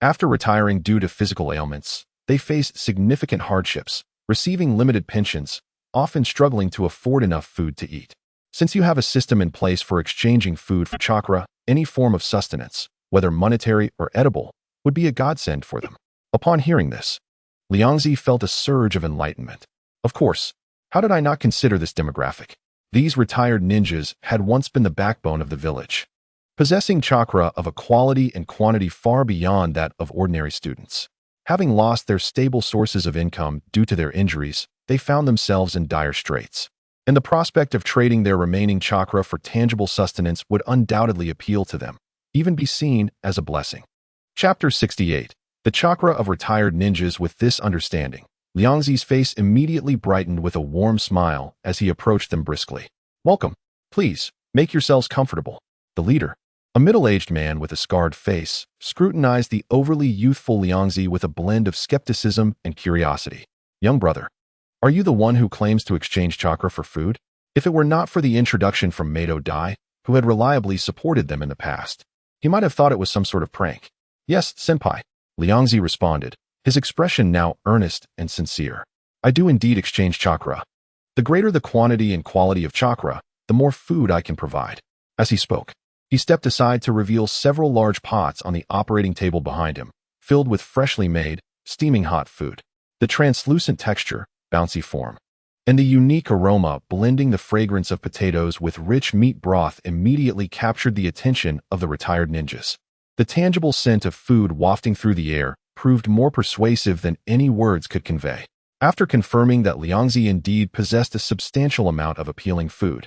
After retiring due to physical ailments, they faced significant hardships, receiving limited pensions, often struggling to afford enough food to eat. Since you have a system in place for exchanging food for chakra, any form of sustenance, whether monetary or edible, would be a godsend for them." Upon hearing this, Liangzi felt a surge of enlightenment. Of course, how did I not consider this demographic? These retired ninjas had once been the backbone of the village, possessing chakra of a quality and quantity far beyond that of ordinary students. Having lost their stable sources of income due to their injuries, they found themselves in dire straits, and the prospect of trading their remaining chakra for tangible sustenance would undoubtedly appeal to them, even be seen as a blessing. Chapter 68. The Chakra of Retired Ninjas. With this understanding, Liangzi's face immediately brightened with a warm smile as he approached them briskly. "Welcome. Please, make yourselves comfortable." The leader, a middle-aged man with a scarred face, scrutinized the overly youthful Liangzi with a blend of skepticism and curiosity. "Young brother, are you the one who claims to exchange chakra for food?" If it were not for the introduction from Mado Dai, who had reliably supported them in the past, he might have thought it was some sort of prank. "Yes, senpai," Liangzi responded, his expression now earnest and sincere. "I do indeed exchange chakra. The greater the quantity and quality of chakra, the more food I can provide." As he spoke, he stepped aside to reveal several large pots on the operating table behind him, filled with freshly made, steaming hot food. The translucent texture, bouncy form, and the unique aroma blending the fragrance of potatoes with rich meat broth immediately captured the attention of the retired ninjas. The tangible scent of food wafting through the air proved more persuasive than any words could convey. After confirming that Liangzi indeed possessed a substantial amount of appealing food,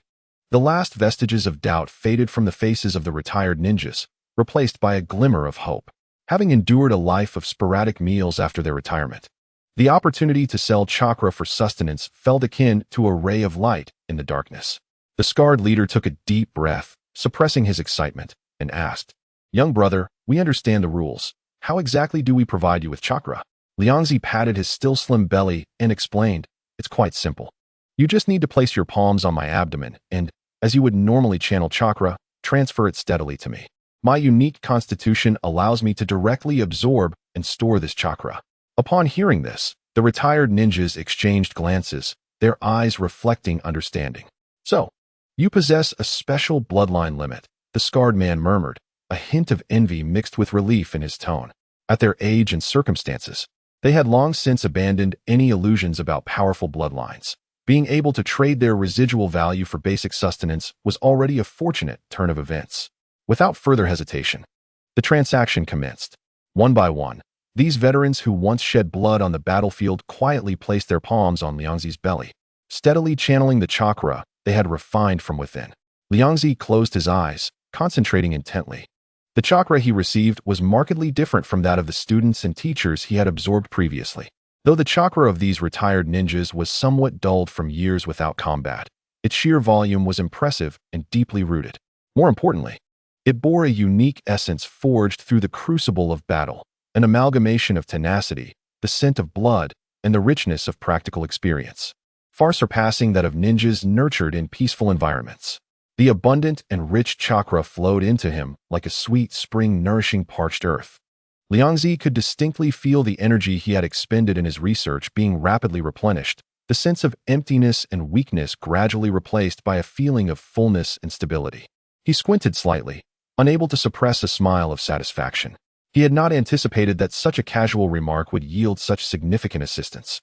the last vestiges of doubt faded from the faces of the retired ninjas, replaced by a glimmer of hope. Having endured a life of sporadic meals after their retirement, the opportunity to sell chakra for sustenance felt akin to a ray of light in the darkness. The scarred leader took a deep breath, suppressing his excitement, and asked, "Young brother, we understand the rules. How exactly do we provide you with chakra?" Liangzi patted his still slim belly and explained, "It's quite simple. You just need to place your palms on my abdomen and, as you would normally channel chakra, transfer it steadily to me. My unique constitution allows me to directly absorb and store this chakra." Upon hearing this, the retired ninjas exchanged glances, their eyes reflecting understanding. "So, you possess a special bloodline limit," the scarred man murmured, a hint of envy mixed with relief in his tone. At their age and circumstances, they had long since abandoned any illusions about powerful bloodlines. Being able to trade their residual value for basic sustenance was already a fortunate turn of events. Without further hesitation, the transaction commenced. One by one, these veterans who once shed blood on the battlefield quietly placed their palms on Liangzi's belly, steadily channeling the chakra they had refined from within. Liangzi closed his eyes, concentrating intently. The chakra he received was markedly different from that of the students and teachers he had absorbed previously. Though the chakra of these retired ninjas was somewhat dulled from years without combat, its sheer volume was impressive and deeply rooted. More importantly, it bore a unique essence forged through the crucible of battle, an amalgamation of tenacity, the scent of blood, and the richness of practical experience, far surpassing that of ninjas nurtured in peaceful environments. The abundant and rich chakra flowed into him like a sweet spring nourishing parched earth. Liangzi could distinctly feel the energy he had expended in his research being rapidly replenished, the sense of emptiness and weakness gradually replaced by a feeling of fullness and stability. He squinted slightly, unable to suppress a smile of satisfaction. He had not anticipated that such a casual remark would yield such significant assistance.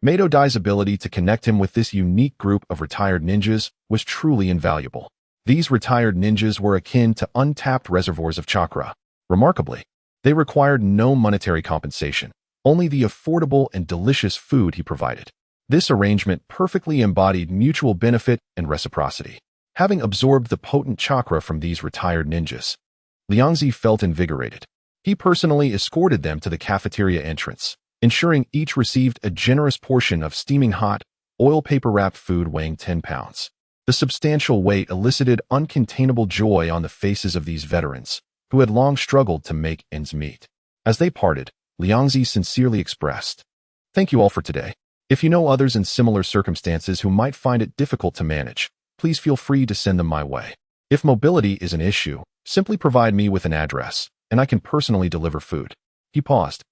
Mado Dai's ability to connect him with this unique group of retired ninjas was truly invaluable. These retired ninjas were akin to untapped reservoirs of chakra. Remarkably, they required no monetary compensation, only the affordable and delicious food he provided. This arrangement perfectly embodied mutual benefit and reciprocity. Having absorbed the potent chakra from these retired ninjas, Liangzi felt invigorated. He personally escorted them to the cafeteria entrance, ensuring each received a generous portion of steaming hot, oil paper-wrapped food weighing 10 pounds. The substantial weight elicited uncontainable joy on the faces of these veterans, who had long struggled to make ends meet. As they parted, Liangzi sincerely expressed, "Thank you all for today. If you know others in similar circumstances who might find it difficult to manage, please feel free to send them my way. If mobility is an issue, simply provide me with an address, and I can personally deliver food." He paused,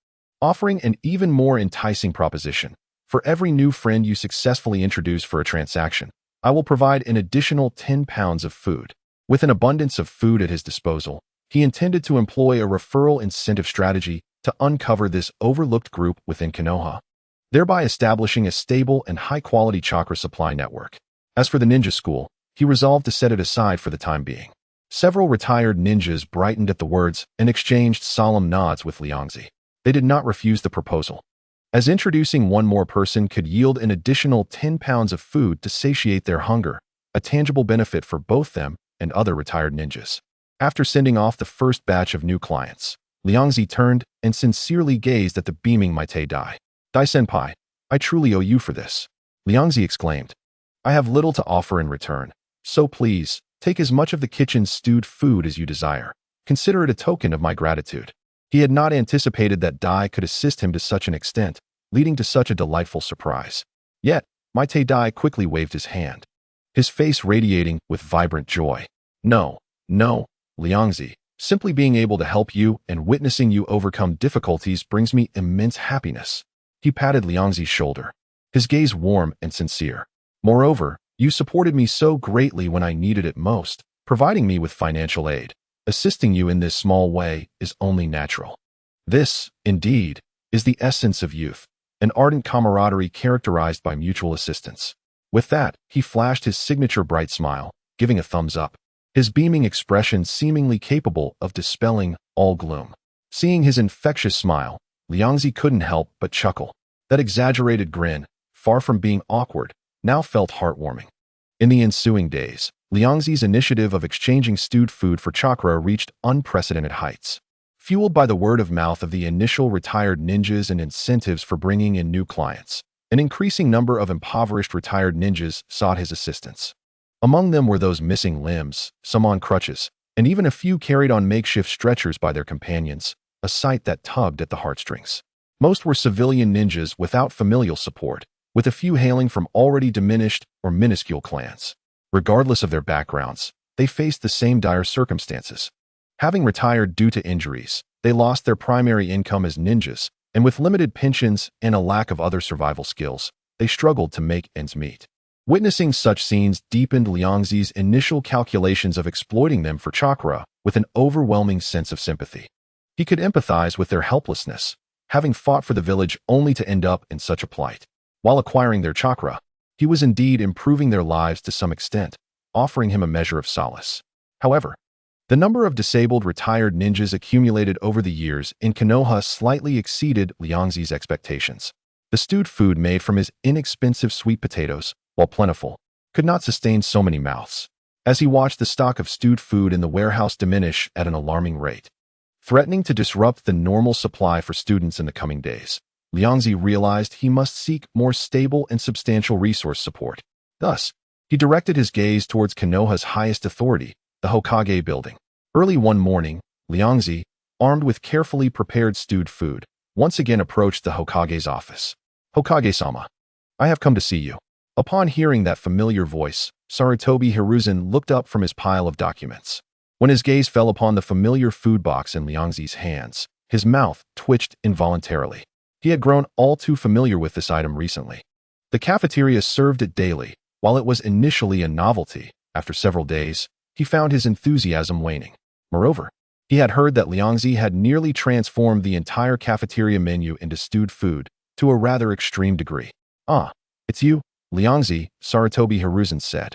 offering an even more enticing proposition. "For every new friend you successfully introduce for a transaction, I will provide an additional 10 pounds of food." With an abundance of food at his disposal, he intended to employ a referral incentive strategy to uncover this overlooked group within Konoha, thereby establishing a stable and high-quality chakra supply network. As for the ninja school, he resolved to set it aside for the time being. Several retired ninjas brightened at the words and exchanged solemn nods with Liangzi. They did not refuse the proposal, as introducing one more person could yield an additional 10 pounds of food to satiate their hunger, a tangible benefit for both them and other retired ninjas. After sending off the first batch of new clients, Liangzi turned and sincerely gazed at the beaming Maite Dai. "Dai-senpai, I truly owe you for this," Liangzi exclaimed. "I have little to offer in return, so please, take as much of the kitchen's stewed food as you desire. Consider it a token of my gratitude." He had not anticipated that Dai could assist him to such an extent, leading to such a delightful surprise. Yet, Maite Dai quickly waved his hand, his face radiating with vibrant joy. No, Liangzi, simply being able to help you and witnessing you overcome difficulties brings me immense happiness." He patted Liangzi's shoulder, his gaze warm and sincere. "Moreover, you supported me so greatly when I needed it most, providing me with financial aid. Assisting you in this small way is only natural. This, indeed, is the essence of youth, an ardent camaraderie characterized by mutual assistance." With that, he flashed his signature bright smile, giving a thumbs up, his beaming expression seemingly capable of dispelling all gloom. Seeing his infectious smile, Liangzi couldn't help but chuckle. That exaggerated grin, far from being awkward, now felt heartwarming. In the ensuing days, Liangzi's initiative of exchanging stewed food for chakra reached unprecedented heights. Fueled by the word of mouth of the initial retired ninjas and incentives for bringing in new clients, an increasing number of impoverished retired ninjas sought his assistance. Among them were those missing limbs, some on crutches, and even a few carried on makeshift stretchers by their companions, a sight that tugged at the heartstrings. Most were civilian ninjas without familial support, with a few hailing from already diminished or minuscule clans. Regardless of their backgrounds, they faced the same dire circumstances. Having retired due to injuries, they lost their primary income as ninjas, and with limited pensions and a lack of other survival skills, they struggled to make ends meet. Witnessing such scenes deepened Liangzi's initial calculations of exploiting them for chakra with an overwhelming sense of sympathy. He could empathize with their helplessness, having fought for the village only to end up in such a plight. While acquiring their chakra, he was indeed improving their lives to some extent, offering him a measure of solace. However, the number of disabled retired ninjas accumulated over the years in Konoha slightly exceeded Liangzi's expectations. The stewed food made from his inexpensive sweet potatoes, while plentiful, could not sustain so many mouths. As he watched the stock of stewed food in the warehouse diminish at an alarming rate, threatening to disrupt the normal supply for students in the coming days, Liangzi realized he must seek more stable and substantial resource support. Thus, he directed his gaze towards Konoha's highest authority, the Hokage building. Early one morning, Liangzi, armed with carefully prepared stewed food, once again approached the Hokage's office. "Hokage-sama, I have come to see you." Upon hearing that familiar voice, Sarutobi Hiruzen looked up from his pile of documents. When his gaze fell upon the familiar food box in Liangzi's hands, his mouth twitched involuntarily. He had grown all too familiar with this item recently. The cafeteria served it daily. While it was initially a novelty, after several days, he found his enthusiasm waning. Moreover, he had heard that Liangzi had nearly transformed the entire cafeteria menu into stewed food, to a rather extreme degree. "Ah, it's you, Liangzi," Sarutobi Hiruzen said.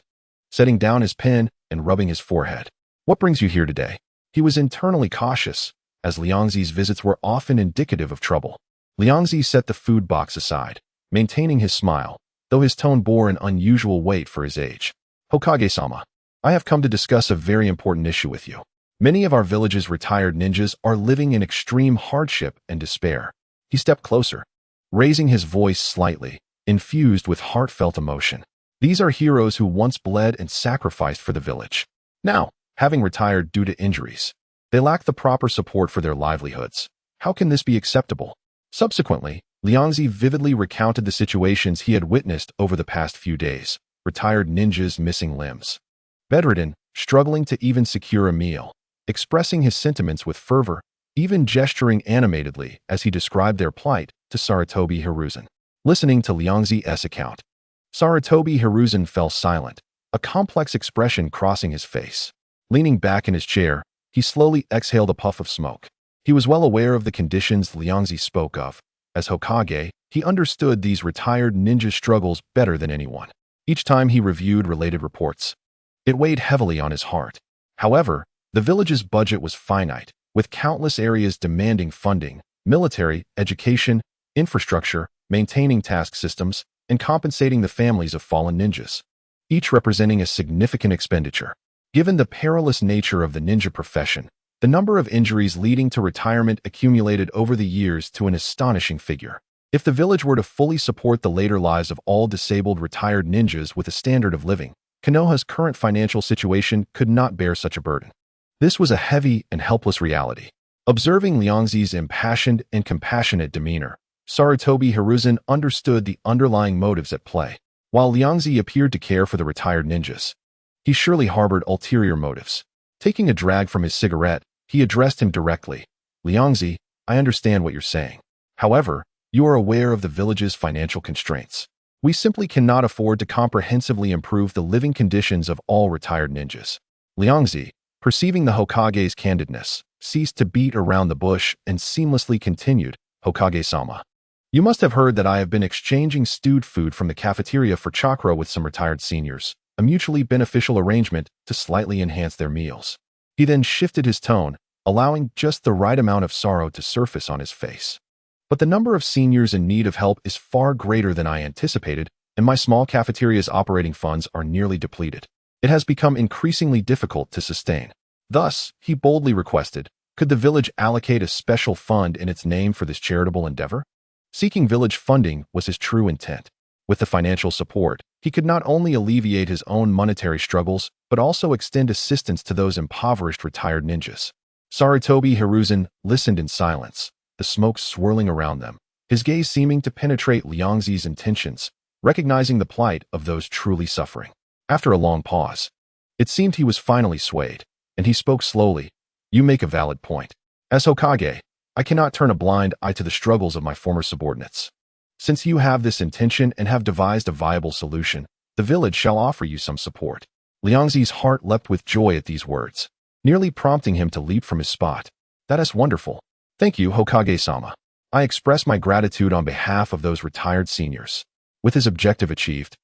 Setting down his pen, and rubbing his forehead. What brings you here today? He was internally cautious, as Liangzi's visits were often indicative of trouble. Liangzi set the food box aside, maintaining his smile, though his tone bore an unusual weight for his age. Hokage-sama, I have come to discuss a very important issue with you. Many of our village's retired ninjas are living in extreme hardship and despair. He stepped closer, raising his voice slightly, infused with heartfelt emotion. These are heroes who once bled and sacrificed for the village. Now, having retired due to injuries, they lack the proper support for their livelihoods. How can this be acceptable? Subsequently, Liangzi vividly recounted the situations he had witnessed over the past few days. Retired ninjas missing limbs, bedridden, struggling to even secure a meal, expressing his sentiments with fervor, even gesturing animatedly as he described their plight to Sarutobi Hiruzen. Listening to Liangzi's account, Sarutobi Hiruzen fell silent, a complex expression crossing his face. Leaning back in his chair, he slowly exhaled a puff of smoke. He was well aware of the conditions Liangzi spoke of. As Hokage, he understood these retired ninja struggles better than anyone. Each time he reviewed related reports, it weighed heavily on his heart. However, the village's budget was finite, with countless areas demanding funding: military, education, infrastructure, maintaining task systems, and compensating the families of fallen ninjas, each representing a significant expenditure. Given the perilous nature of the ninja profession, the number of injuries leading to retirement accumulated over the years to an astonishing figure. If the village were to fully support the later lives of all disabled retired ninjas with a standard of living, Konoha's current financial situation could not bear such a burden. This was a heavy and helpless reality. Observing Liangzi's impassioned and compassionate demeanor, Sarutobi Hiruzen understood the underlying motives at play. While Liangzi appeared to care for the retired ninjas, he surely harbored ulterior motives. Taking a drag from his cigarette, he addressed him directly. Liangzi, I understand what you're saying. However, you are aware of the village's financial constraints. We simply cannot afford to comprehensively improve the living conditions of all retired ninjas. Liangzi, perceiving the Hokage's candidness, ceased to beat around the bush and seamlessly continued, Hokage-sama. You must have heard that I have been exchanging stewed food from the cafeteria for chakra with some retired seniors, a mutually beneficial arrangement to slightly enhance their meals. He then shifted his tone, allowing just the right amount of sorrow to surface on his face. But the number of seniors in need of help is far greater than I anticipated, and my small cafeteria's operating funds are nearly depleted. It has become increasingly difficult to sustain. Thus, he boldly requested, could the village allocate a special fund in its name for this charitable endeavor? Seeking village funding was his true intent. With the financial support, he could not only alleviate his own monetary struggles, but also extend assistance to those impoverished retired ninjas. Sarutobi Hiruzen listened in silence, the smoke swirling around them, his gaze seeming to penetrate Liangzi's intentions, recognizing the plight of those truly suffering. After a long pause, it seemed he was finally swayed, and he spoke slowly. You make a valid point. As Hokage, I cannot turn a blind eye to the struggles of my former subordinates. Since you have this intention and have devised a viable solution, the village shall offer you some support. Liangzi's heart leapt with joy at these words, nearly prompting him to leap from his spot. That is wonderful. Thank you, Hokage-sama. I express my gratitude on behalf of those retired seniors. With his objective achieved,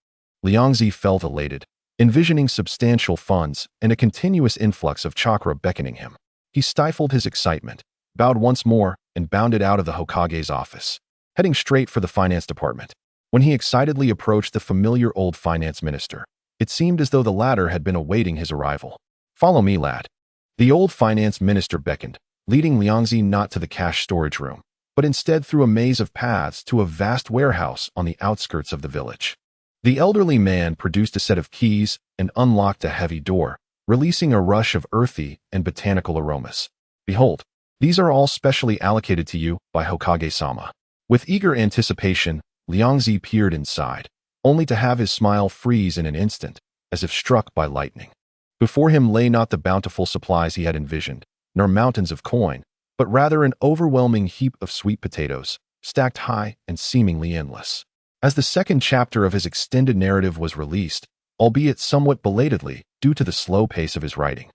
Liangzi felt elated, envisioning substantial funds and a continuous influx of chakra beckoning him. He stifled his excitement, bowed once more, and bounded out of the Hokage's office, heading straight for the finance department. When he excitedly approached the familiar old finance minister, it seemed as though the latter had been awaiting his arrival. Follow me, lad. The old finance minister beckoned, leading Liangzi not to the cash storage room, but instead through a maze of paths to a vast warehouse on the outskirts of the village. The elderly man produced a set of keys and unlocked a heavy door, releasing a rush of earthy and botanical aromas. Behold, these are all specially allocated to you by Hokage-sama. With eager anticipation, Liangzi peered inside, only to have his smile freeze in an instant, as if struck by lightning. Before him lay not the bountiful supplies he had envisioned, nor mountains of coin, but rather an overwhelming heap of sweet potatoes, stacked high and seemingly endless. As the second chapter of his extended narrative was released, albeit somewhat belatedly due to the slow pace of his writing,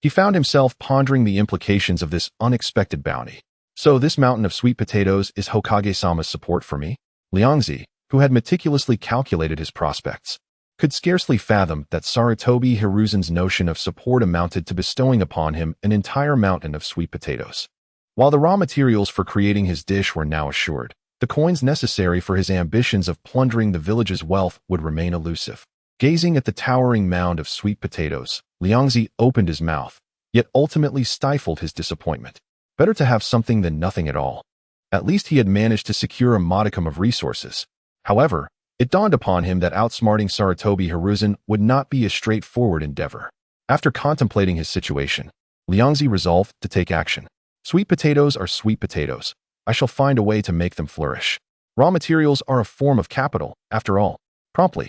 he found himself pondering the implications of this unexpected bounty. So this mountain of sweet potatoes is Hokage-sama's support for me? Liangzi, who had meticulously calculated his prospects, could scarcely fathom that Sarutobi Hiruzen's notion of support amounted to bestowing upon him an entire mountain of sweet potatoes. While the raw materials for creating his dish were now assured, the coins necessary for his ambitions of plundering the village's wealth would remain elusive. Gazing at the towering mound of sweet potatoes, Liangzi opened his mouth, yet ultimately stifled his disappointment. Better to have something than nothing at all. At least he had managed to secure a modicum of resources. However, it dawned upon him that outsmarting Sarutobi Hiruzen would not be a straightforward endeavor. After contemplating his situation, Liangzi resolved to take action. Sweet potatoes are sweet potatoes. I shall find a way to make them flourish. Raw materials are a form of capital, after all. Promptly,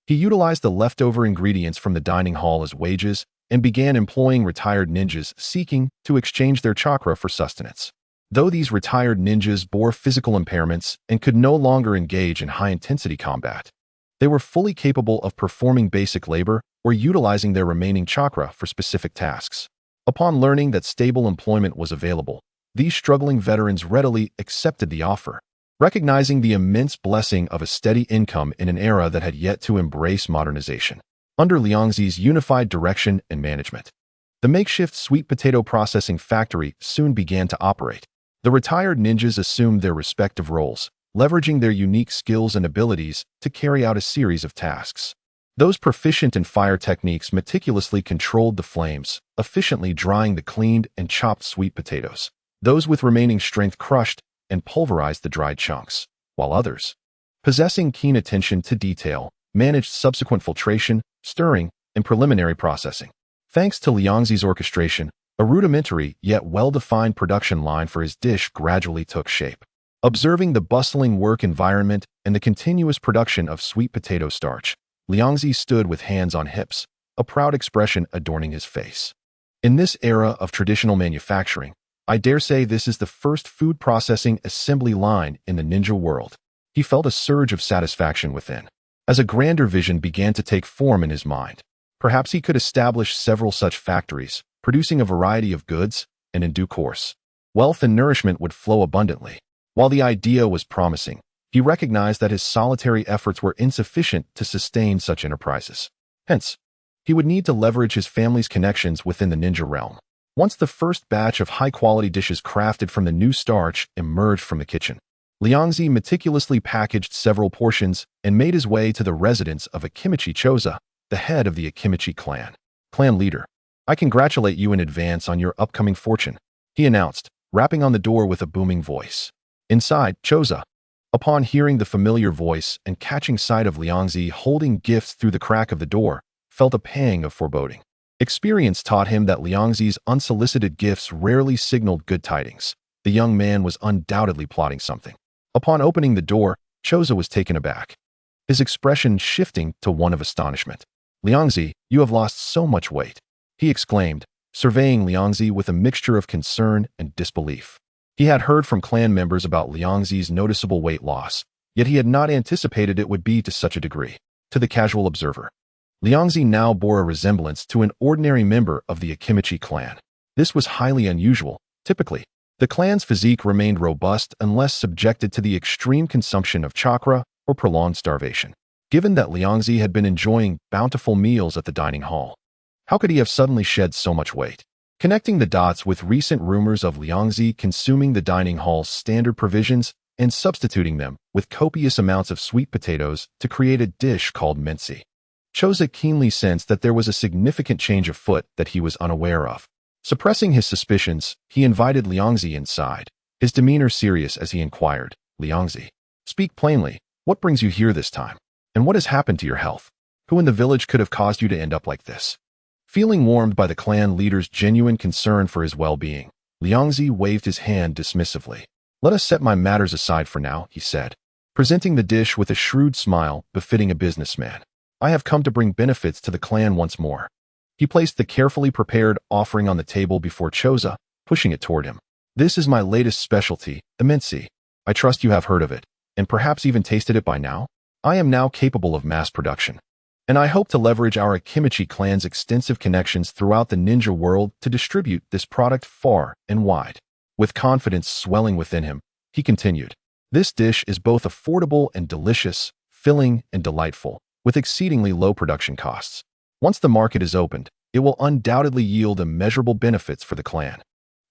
he utilized the leftover ingredients from the dining hall as wages and began employing retired ninjas seeking to exchange their chakra for sustenance. Though these retired ninjas bore physical impairments and could no longer engage in high-intensity combat, they were fully capable of performing basic labor or utilizing their remaining chakra for specific tasks. Upon learning that stable employment was available, these struggling veterans readily accepted the offer, recognizing the immense blessing of a steady income in an era that had yet to embrace modernization. Under Liangzi's unified direction and management, the makeshift sweet potato processing factory soon began to operate. The retired ninjas assumed their respective roles, leveraging their unique skills and abilities to carry out a series of tasks. Those proficient in fire techniques meticulously controlled the flames, efficiently drying the cleaned and chopped sweet potatoes. Those with remaining strength crushed and pulverized the dried chunks, while others, possessing keen attention to detail, managed subsequent filtration, stirring, and preliminary processing. Thanks to Liangzi's orchestration, a rudimentary yet well-defined production line for his dish gradually took shape. Observing the bustling work environment and the continuous production of sweet potato starch, Liangzi stood with hands on hips, a proud expression adorning his face. In this era of traditional manufacturing, I dare say this is the first food processing assembly line in the ninja world. He felt a surge of satisfaction within, as a grander vision began to take form in his mind. Perhaps he could establish several such factories, producing a variety of goods, and in due course, wealth and nourishment would flow abundantly. While the idea was promising, he recognized that his solitary efforts were insufficient to sustain such enterprises. Hence, he would need to leverage his family's connections within the ninja realm. Once the first batch of high-quality dishes crafted from the new starch emerged from the kitchen, Liangzi meticulously packaged several portions and made his way to the residence of Akimichi Choza, the head of the Akimichi clan. Clan leader, I congratulate you in advance on your upcoming fortune, he announced, rapping on the door with a booming voice. Inside, Choza, upon hearing the familiar voice and catching sight of Liangzi holding gifts through the crack of the door, felt a pang of foreboding. Experience taught him that Liangzi's unsolicited gifts rarely signaled good tidings. The young man was undoubtedly plotting something. Upon opening the door, Choza was taken aback, his expression shifting to one of astonishment. Liangzi, you have lost so much weight, he exclaimed, surveying Liangzi with a mixture of concern and disbelief. He had heard from clan members about Liangzi's noticeable weight loss, yet he had not anticipated it would be to such a degree. To the casual observer, Liangzi now bore a resemblance to an ordinary member of the Akimichi clan. This was highly unusual. Typically, the clan's physique remained robust unless subjected to the extreme consumption of chakra or prolonged starvation. Given that Liangzi had been enjoying bountiful meals at the dining hall, how could he have suddenly shed so much weight? Connecting the dots with recent rumors of Liangzi consuming the dining hall's standard provisions and substituting them with copious amounts of sweet potatoes to create a dish called mincy, Choza keenly sensed that there was a significant change afoot that he was unaware of. Suppressing his suspicions, he invited Liangzi inside, his demeanor serious as he inquired, Liangzi, speak plainly, what brings you here this time? And what has happened to your health? Who in the village could have caused you to end up like this? Feeling warmed by the clan leader's genuine concern for his well-being, Liangzi waved his hand dismissively. Let us set my matters aside for now, he said, presenting the dish with a shrewd smile befitting a businessman. I have come to bring benefits to the clan once more. He placed the carefully prepared offering on the table before Choza, pushing it toward him. This is my latest specialty, the mincy. I trust you have heard of it, and perhaps even tasted it by now? I am now capable of mass production, and I hope to leverage our Akimichi clan's extensive connections throughout the ninja world to distribute this product far and wide. With confidence swelling within him, he continued, this dish is both affordable and delicious, filling and delightful. with exceedingly low production costs. Once the market is opened, it will undoubtedly yield immeasurable benefits for the clan.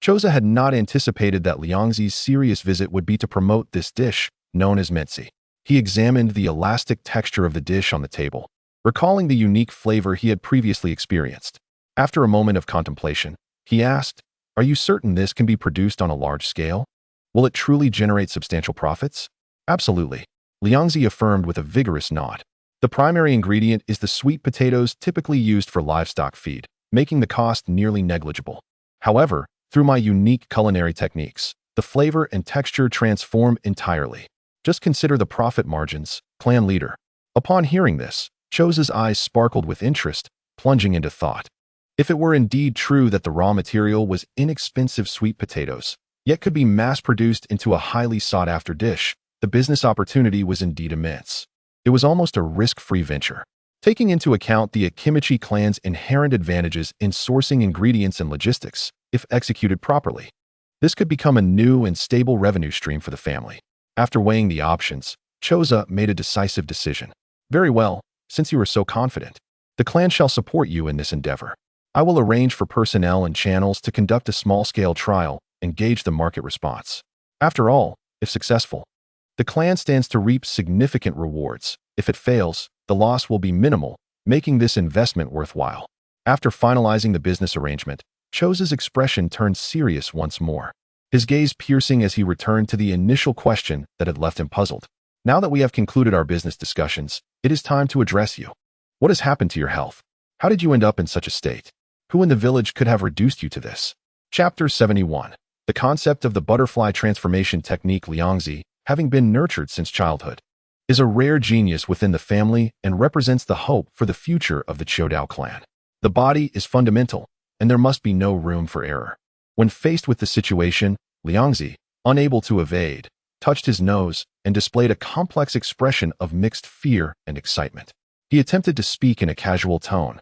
Choji had not anticipated that Liangzi's serious visit would be to promote this dish, known as mentsi. He examined the elastic texture of the dish on the table, recalling the unique flavor he had previously experienced. After a moment of contemplation, he asked, "Are you certain this can be produced on a large scale? Will it truly generate substantial profits?" "Absolutely," Liangzi affirmed with a vigorous nod. The primary ingredient is the sweet potatoes typically used for livestock feed, making the cost nearly negligible. However, through my unique culinary techniques, the flavor and texture transform entirely. Just consider the profit margins, clan leader. Upon hearing this, Choji's eyes sparkled with interest, plunging into thought. If it were indeed true that the raw material was inexpensive sweet potatoes, yet could be mass-produced into a highly sought-after dish, the business opportunity was indeed immense. It was almost a risk-free venture. Taking into account the Akimichi clan's inherent advantages in sourcing ingredients and logistics, if executed properly, this could become a new and stable revenue stream for the family. After weighing the options, Choji made a decisive decision. "Very well, since you are so confident, the clan shall support you in this endeavor. I will arrange for personnel and channels to conduct a small-scale trial and gauge the market response. After all, if successful, the clan stands to reap significant rewards. If it fails, the loss will be minimal, making this investment worthwhile." After finalizing the business arrangement, Choji's expression turned serious once more, his gaze piercing as he returned to the initial question that had left him puzzled. "Now that we have concluded our business discussions, it is time to address you. What has happened to your health? How did you end up in such a state? Who in the village could have reduced you to this?" Chapter 71. The concept of the butterfly transformation technique. Liangzi, having been nurtured since childhood, is a rare genius within the family and represents the hope for the future of the Chodao clan. The body is fundamental, and there must be no room for error. When faced with the situation, Liangzi, unable to evade, touched his nose and displayed a complex expression of mixed fear and excitement. He attempted to speak in a casual tone,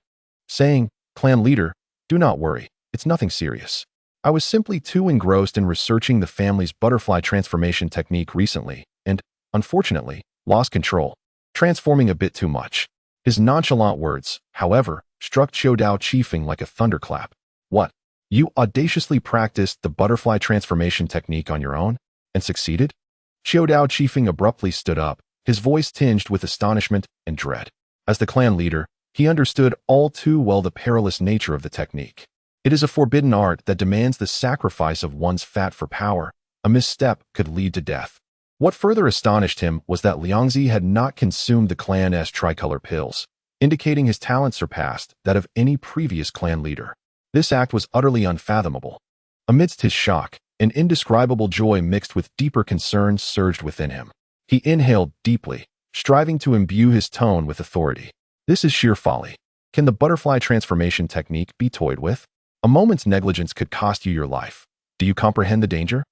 saying, "Clan leader, do not worry, it's nothing serious. I was simply too engrossed in researching the family's butterfly transformation technique recently and, unfortunately, lost control, transforming a bit too much." His nonchalant words, however, struck Chodao Chiefing like a thunderclap. "What? You audaciously practiced the butterfly transformation technique on your own and succeeded?" Chodao Chiefing abruptly stood up, his voice tinged with astonishment and dread. As the clan leader, he understood all too well the perilous nature of the technique. It is a forbidden art that demands the sacrifice of one's fat for power. A misstep could lead to death. What further astonished him was that Liangzi had not consumed the clan's tricolor pills, indicating his talent surpassed that of any previous clan leader. This act was utterly unfathomable. Amidst his shock, an indescribable joy mixed with deeper concern surged within him. He inhaled deeply, striving to imbue his tone with authority. "This is sheer folly. Can the butterfly transformation technique be toyed with? A moment's negligence could cost you your life. Do you comprehend the danger?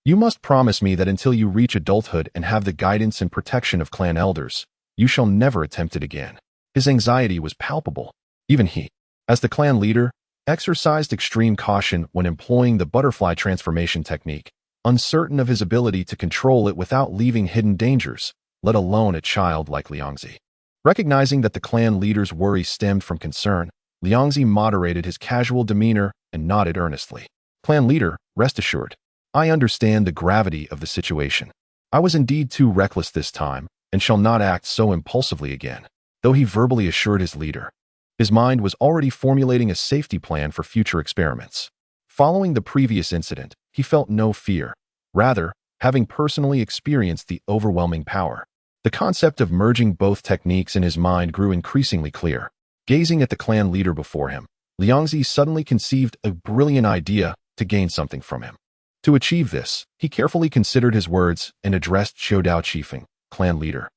You must promise me that until you reach adulthood and have the guidance and protection of clan elders, you shall never attempt it again." His anxiety was palpable. Even he, as the clan leader, exercised extreme caution when employing the butterfly transformation technique, uncertain of his ability to control it without leaving hidden dangers, let alone a child like Liangzi. Recognizing that the clan leader's worry stemmed from concern, Liangzi moderated his casual demeanor and nodded earnestly. "Clan leader, rest assured. I understand the gravity of the situation. I was indeed too reckless this time and shall not act so impulsively again." Though he verbally assured his leader, his mind was already formulating a safety plan for future experiments. Following the previous incident, he felt no fear. Rather, having personally experienced the overwhelming power, the concept of merging both techniques in his mind grew increasingly clear. Gazing at the clan leader before him, Liangzi suddenly conceived a brilliant idea to gain something from him. To achieve this, he carefully considered his words and addressed Chodao Chiefing, "Clan leader.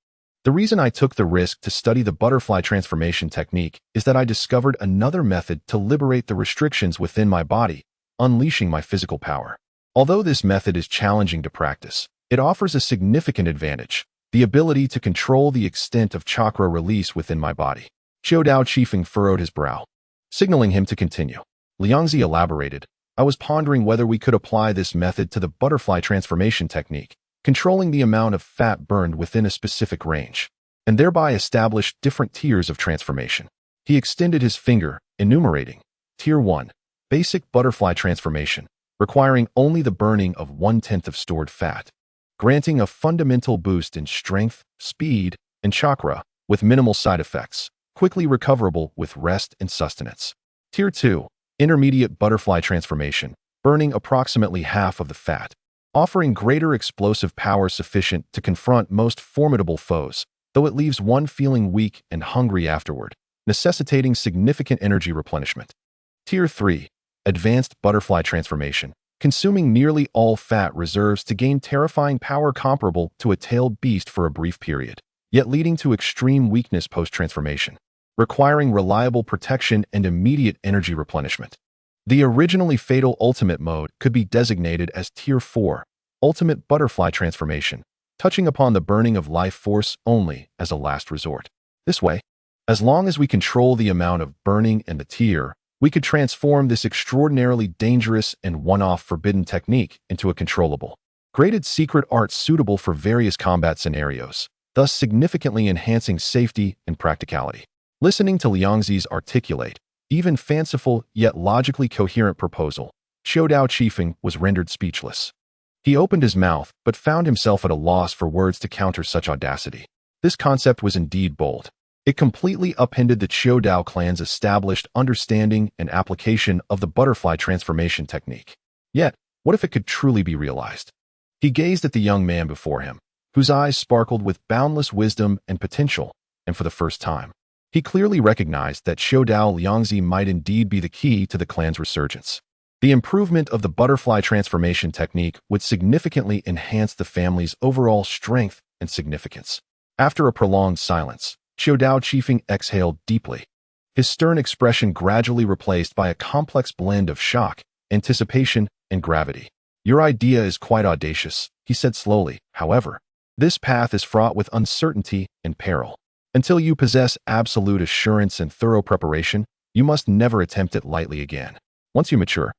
The reason I took the risk to study the butterfly transformation technique is that I discovered another method to liberate the restrictions within my body, unleashing my physical power. Although this method is challenging to practice, it offers a significant advantage: the ability to control the extent of chakra release within my body." Chodao Chiefing furrowed his brow, signaling him to continue. Liangzi elaborated, "I was pondering whether we could apply this method to the butterfly transformation technique, controlling the amount of fat burned within a specific range. and thereby established different tiers of transformation. He extended his finger, enumerating Tier 1, Basic Butterfly Transformation, requiring only the burning of 1/10 of stored fat, granting a fundamental boost in strength, speed, and chakra with minimal side effects, quickly recoverable with rest and sustenance. Tier 2, Intermediate Butterfly Transformation, burning approximately half of the fat, offering greater explosive power sufficient to confront most formidable foes, though it leaves one feeling weak and hungry afterward, necessitating significant energy replenishment. Tier 3, Advanced Butterfly Transformation, consuming nearly all fat reserves to gain terrifying power comparable to a tailed beast for a brief period, yet leading to extreme weakness post-transformation, requiring reliable protection and immediate energy replenishment. The originally fatal ultimate mode could be designated as Tier 4, Ultimate Butterfly Transformation, touching upon the burning of life force only as a last resort. This way, as long as we control the amount of burning and the tier, we could transform this extraordinarily dangerous and one-off forbidden technique into a controllable, graded secret art suitable for various combat scenarios, thus significantly enhancing safety and practicality. Listening to Liangzi's articulate, even fanciful yet logically coherent proposal, Xiudao Qifeng was rendered speechless. He opened his mouth, but found himself at a loss for words to counter such audacity. This concept was indeed bold. It completely upended the Xiudao clan's established understanding and application of the butterfly transformation technique. Yet, what if it could truly be realized? He gazed at the young man before him, whose eyes sparkled with boundless wisdom and potential, and for the first time, he clearly recognized that Xiudao Liangzi might indeed be the key to the clan's resurgence. The improvement of the butterfly transformation technique would significantly enhance the family's overall strength and significance. After a prolonged silence, Xiudao Qifeng exhaled deeply, his stern expression gradually replaced by a complex blend of shock, anticipation, and gravity. Your idea is quite audacious, he said slowly. However, this path is fraught with uncertainty and peril. Until you possess absolute assurance and thorough preparation, you must never attempt it lightly again. Once you mature,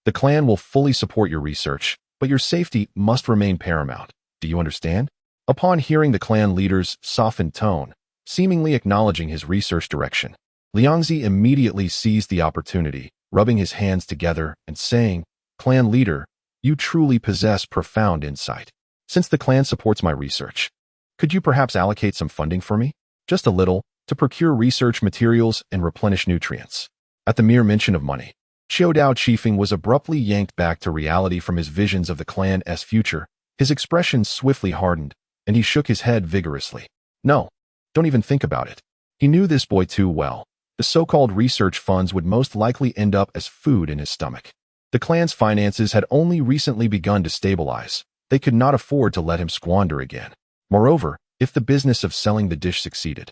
the clan will fully support your research, but your safety must remain paramount. Do you understand? Upon hearing the clan leader's softened tone, seemingly acknowledging his research direction, Liangzi immediately seized the opportunity, rubbing his hands together and saying, "Clan leader, you truly possess profound insight. Since the clan supports my research, could you perhaps allocate some funding for me? Just a little, to procure research materials and replenish nutrients." At the mere mention of money, Xiudao Qifeng was abruptly yanked back to reality from his visions of the clan's future. His expression swiftly hardened, and he shook his head vigorously. No, don't even think about it. He knew this boy too well. The so-called research funds would most likely end up as food in his stomach. The clan's finances had only recently begun to stabilize. They could not afford to let him squander again. Moreover, if the business of selling the dish succeeded,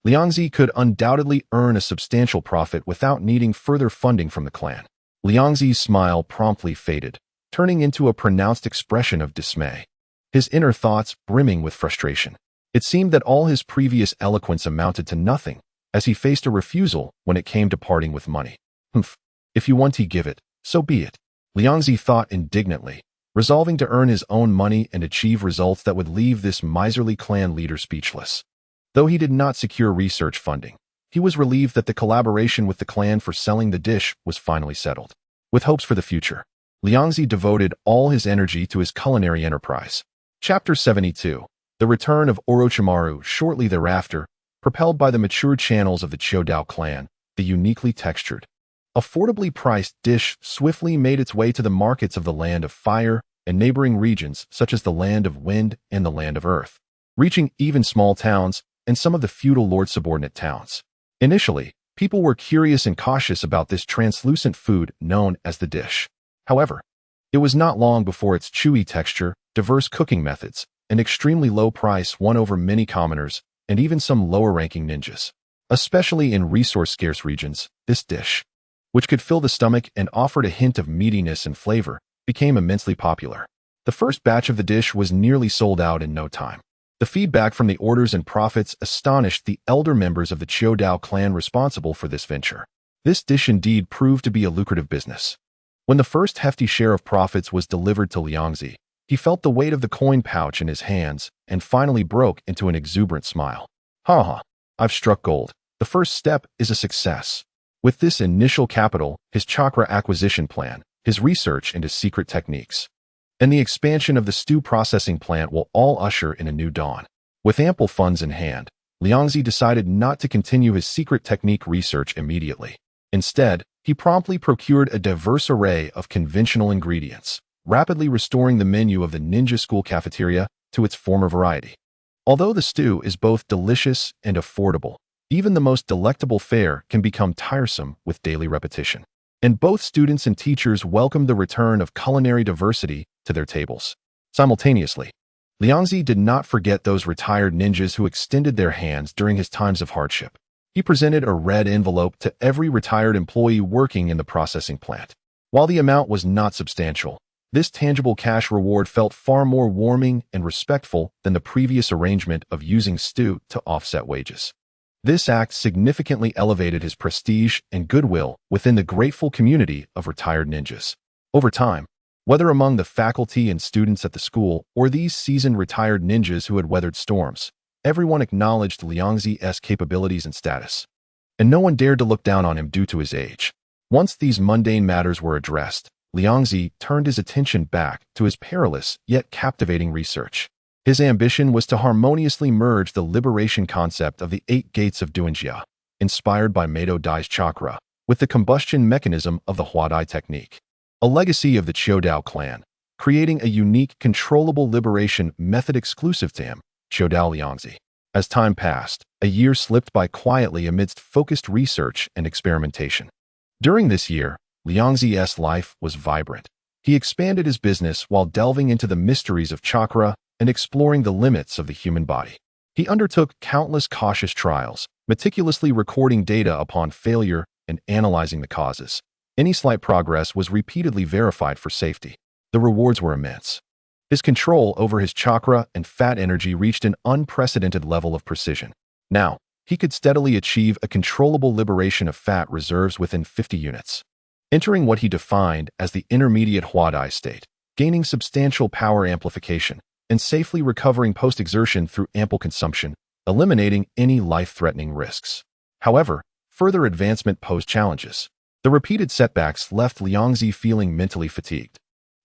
Liangzi could undoubtedly earn a substantial profit without needing further funding from the clan. Liangzi's smile promptly faded, turning into a pronounced expression of dismay, his inner thoughts brimming with frustration. It seemed that all his previous eloquence amounted to nothing, as he faced a refusal when it came to parting with money. Humph, if you want to give it, so be it, Liangzi thought indignantly, resolving to earn his own money and achieve results that would leave this miserly clan leader speechless. Though he did not secure research funding, he was relieved that the collaboration with the clan for selling the dish was finally settled. With hopes for the future, Liangzi devoted all his energy to his culinary enterprise. Chapter 72. The return of Orochimaru shortly thereafter, propelled by the mature channels of the Xiudao clan, the uniquely textured, affordably priced dish swiftly made its way to the markets of the Land of Fire and neighboring regions such as the Land of Wind and the Land of Earth, reaching even small towns and some of the feudal lord subordinate towns. Initially, people were curious and cautious about this translucent food known as the dish. However, it was not long before its chewy texture, diverse cooking methods, and extremely low price won over many commoners and even some lower-ranking ninjas. Especially in resource-scarce regions, this dish, which could fill the stomach and offered a hint of meatiness and flavor, became immensely popular. The first batch of the dish was nearly sold out in no time. The feedback from the orders and profits astonished the elder members of the Xiudao clan responsible for this venture. This dish indeed proved to be a lucrative business. When the first hefty share of profits was delivered to Liangzi, he felt the weight of the coin pouch in his hands and finally broke into an exuberant smile. Haha, I've struck gold. The first step is a success. With this initial capital, his chakra acquisition plan, his research into secret techniques, and the expansion of the stew processing plant will all usher in a new dawn. With ample funds in hand, Liangzi decided not to continue his secret technique research immediately. Instead, he promptly procured a diverse array of conventional ingredients, rapidly restoring the menu of the ninja school cafeteria to its former variety. Although the stew is both delicious and affordable, even the most delectable fare can become tiresome with daily repetition. And both students and teachers welcomed the return of culinary diversity to their tables. Simultaneously, Liangzi did not forget those retired ninjas who extended their hands during his times of hardship. He presented a red envelope to every retired employee working in the processing plant. While the amount was not substantial, this tangible cash reward felt far more warming and respectful than the previous arrangement of using stew to offset wages. This act significantly elevated his prestige and goodwill within the grateful community of retired ninjas. Over time, whether among the faculty and students at the school or these seasoned retired ninjas who had weathered storms, everyone acknowledged Liangzi's capabilities and status, and no one dared to look down on him due to his age. Once these mundane matters were addressed, Liangzi turned his attention back to his perilous yet captivating research. His ambition was to harmoniously merge the liberation concept of the 8 gates of Duanjia, inspired by Meido Dai's chakra, with the combustion mechanism of the Huadai technique, a legacy of the Chiodao clan, creating a unique, controllable liberation method exclusive to him, Chiodao Liangzi. As time passed, a year slipped by quietly amidst focused research and experimentation. During this year, Liangzi's life was vibrant. He expanded his business while delving into the mysteries of chakra and exploring the limits of the human body. He undertook countless cautious trials, meticulously recording data upon failure and analyzing the causes. Any slight progress was repeatedly verified for safety. The rewards were immense. His control over his chakra and fat energy reached an unprecedented level of precision. Now, he could steadily achieve a controllable liberation of fat reserves within 50 units, entering what he defined as the intermediate Huadai state, gaining substantial power amplification, and safely recovering post-exertion through ample consumption, eliminating any life-threatening risks. However, further advancement posed challenges. The repeated setbacks left Liangzi feeling mentally fatigued.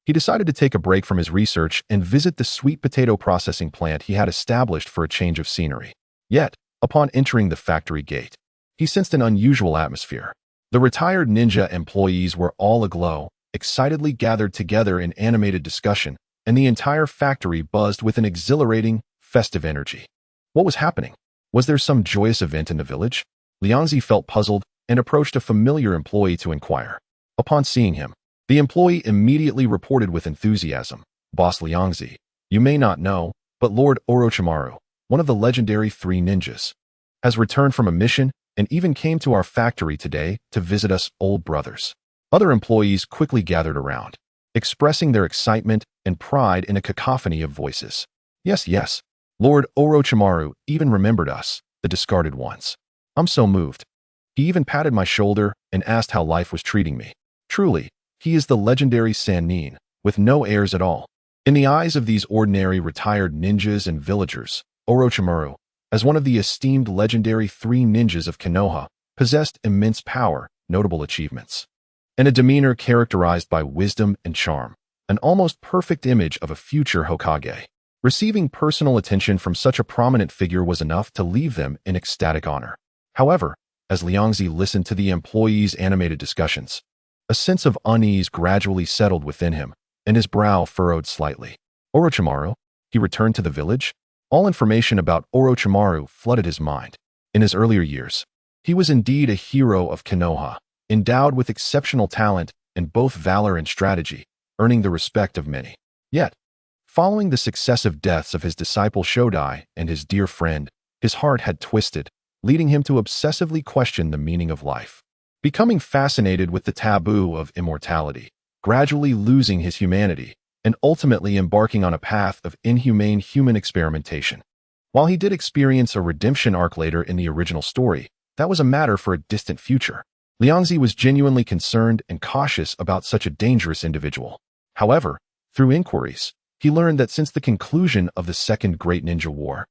He decided to take a break from his research and visit the sweet potato processing plant he had established for a change of scenery. Yet, upon entering the factory gate, he sensed an unusual atmosphere. The retired ninja employees were all aglow, excitedly gathered together in animated discussion, and the entire factory buzzed with an exhilarating, festive energy. What was happening? Was there some joyous event in the village? Liangzi felt puzzled and approached a familiar employee to inquire. Upon seeing him, the employee immediately reported with enthusiasm, "Boss Liangzi, you may not know, but Lord Orochimaru, one of the legendary 3 ninjas, has returned from a mission and even came to our factory today to visit us old brothers." Other employees quickly gathered around, expressing their excitement and pride in a cacophony of voices. Yes, Lord Orochimaru even remembered us, the discarded ones. I'm so moved. He even patted my shoulder and asked how life was treating me. Truly, he is the legendary Sannin, with no heirs at all. In the eyes of these ordinary retired ninjas and villagers, Orochimaru, as one of the esteemed legendary 3 ninjas of Konoha, possessed immense power, notable achievements, and a demeanor characterized by wisdom and charm, an almost perfect image of a future Hokage. Receiving personal attention from such a prominent figure was enough to leave them in ecstatic honor. However, as Liangzi listened to the employees' animated discussions, a sense of unease gradually settled within him, and his brow furrowed slightly. Orochimaru? He returned to the village? All information about Orochimaru flooded his mind. In his earlier years, he was indeed a hero of Konoha, endowed with exceptional talent in both valor and strategy, earning the respect of many. Yet, following the successive deaths of his disciple Shodai and his dear friend, his heart had twisted, leading him to obsessively question the meaning of life. Becoming fascinated with the taboo of immortality, gradually losing his humanity, and ultimately embarking on a path of inhumane human experimentation. While he did experience a redemption arc later in the original story, that was a matter for a distant future. Liangzi was genuinely concerned and cautious about such a dangerous individual. However, through inquiries, he learned that since the conclusion of the Second Great Ninja War,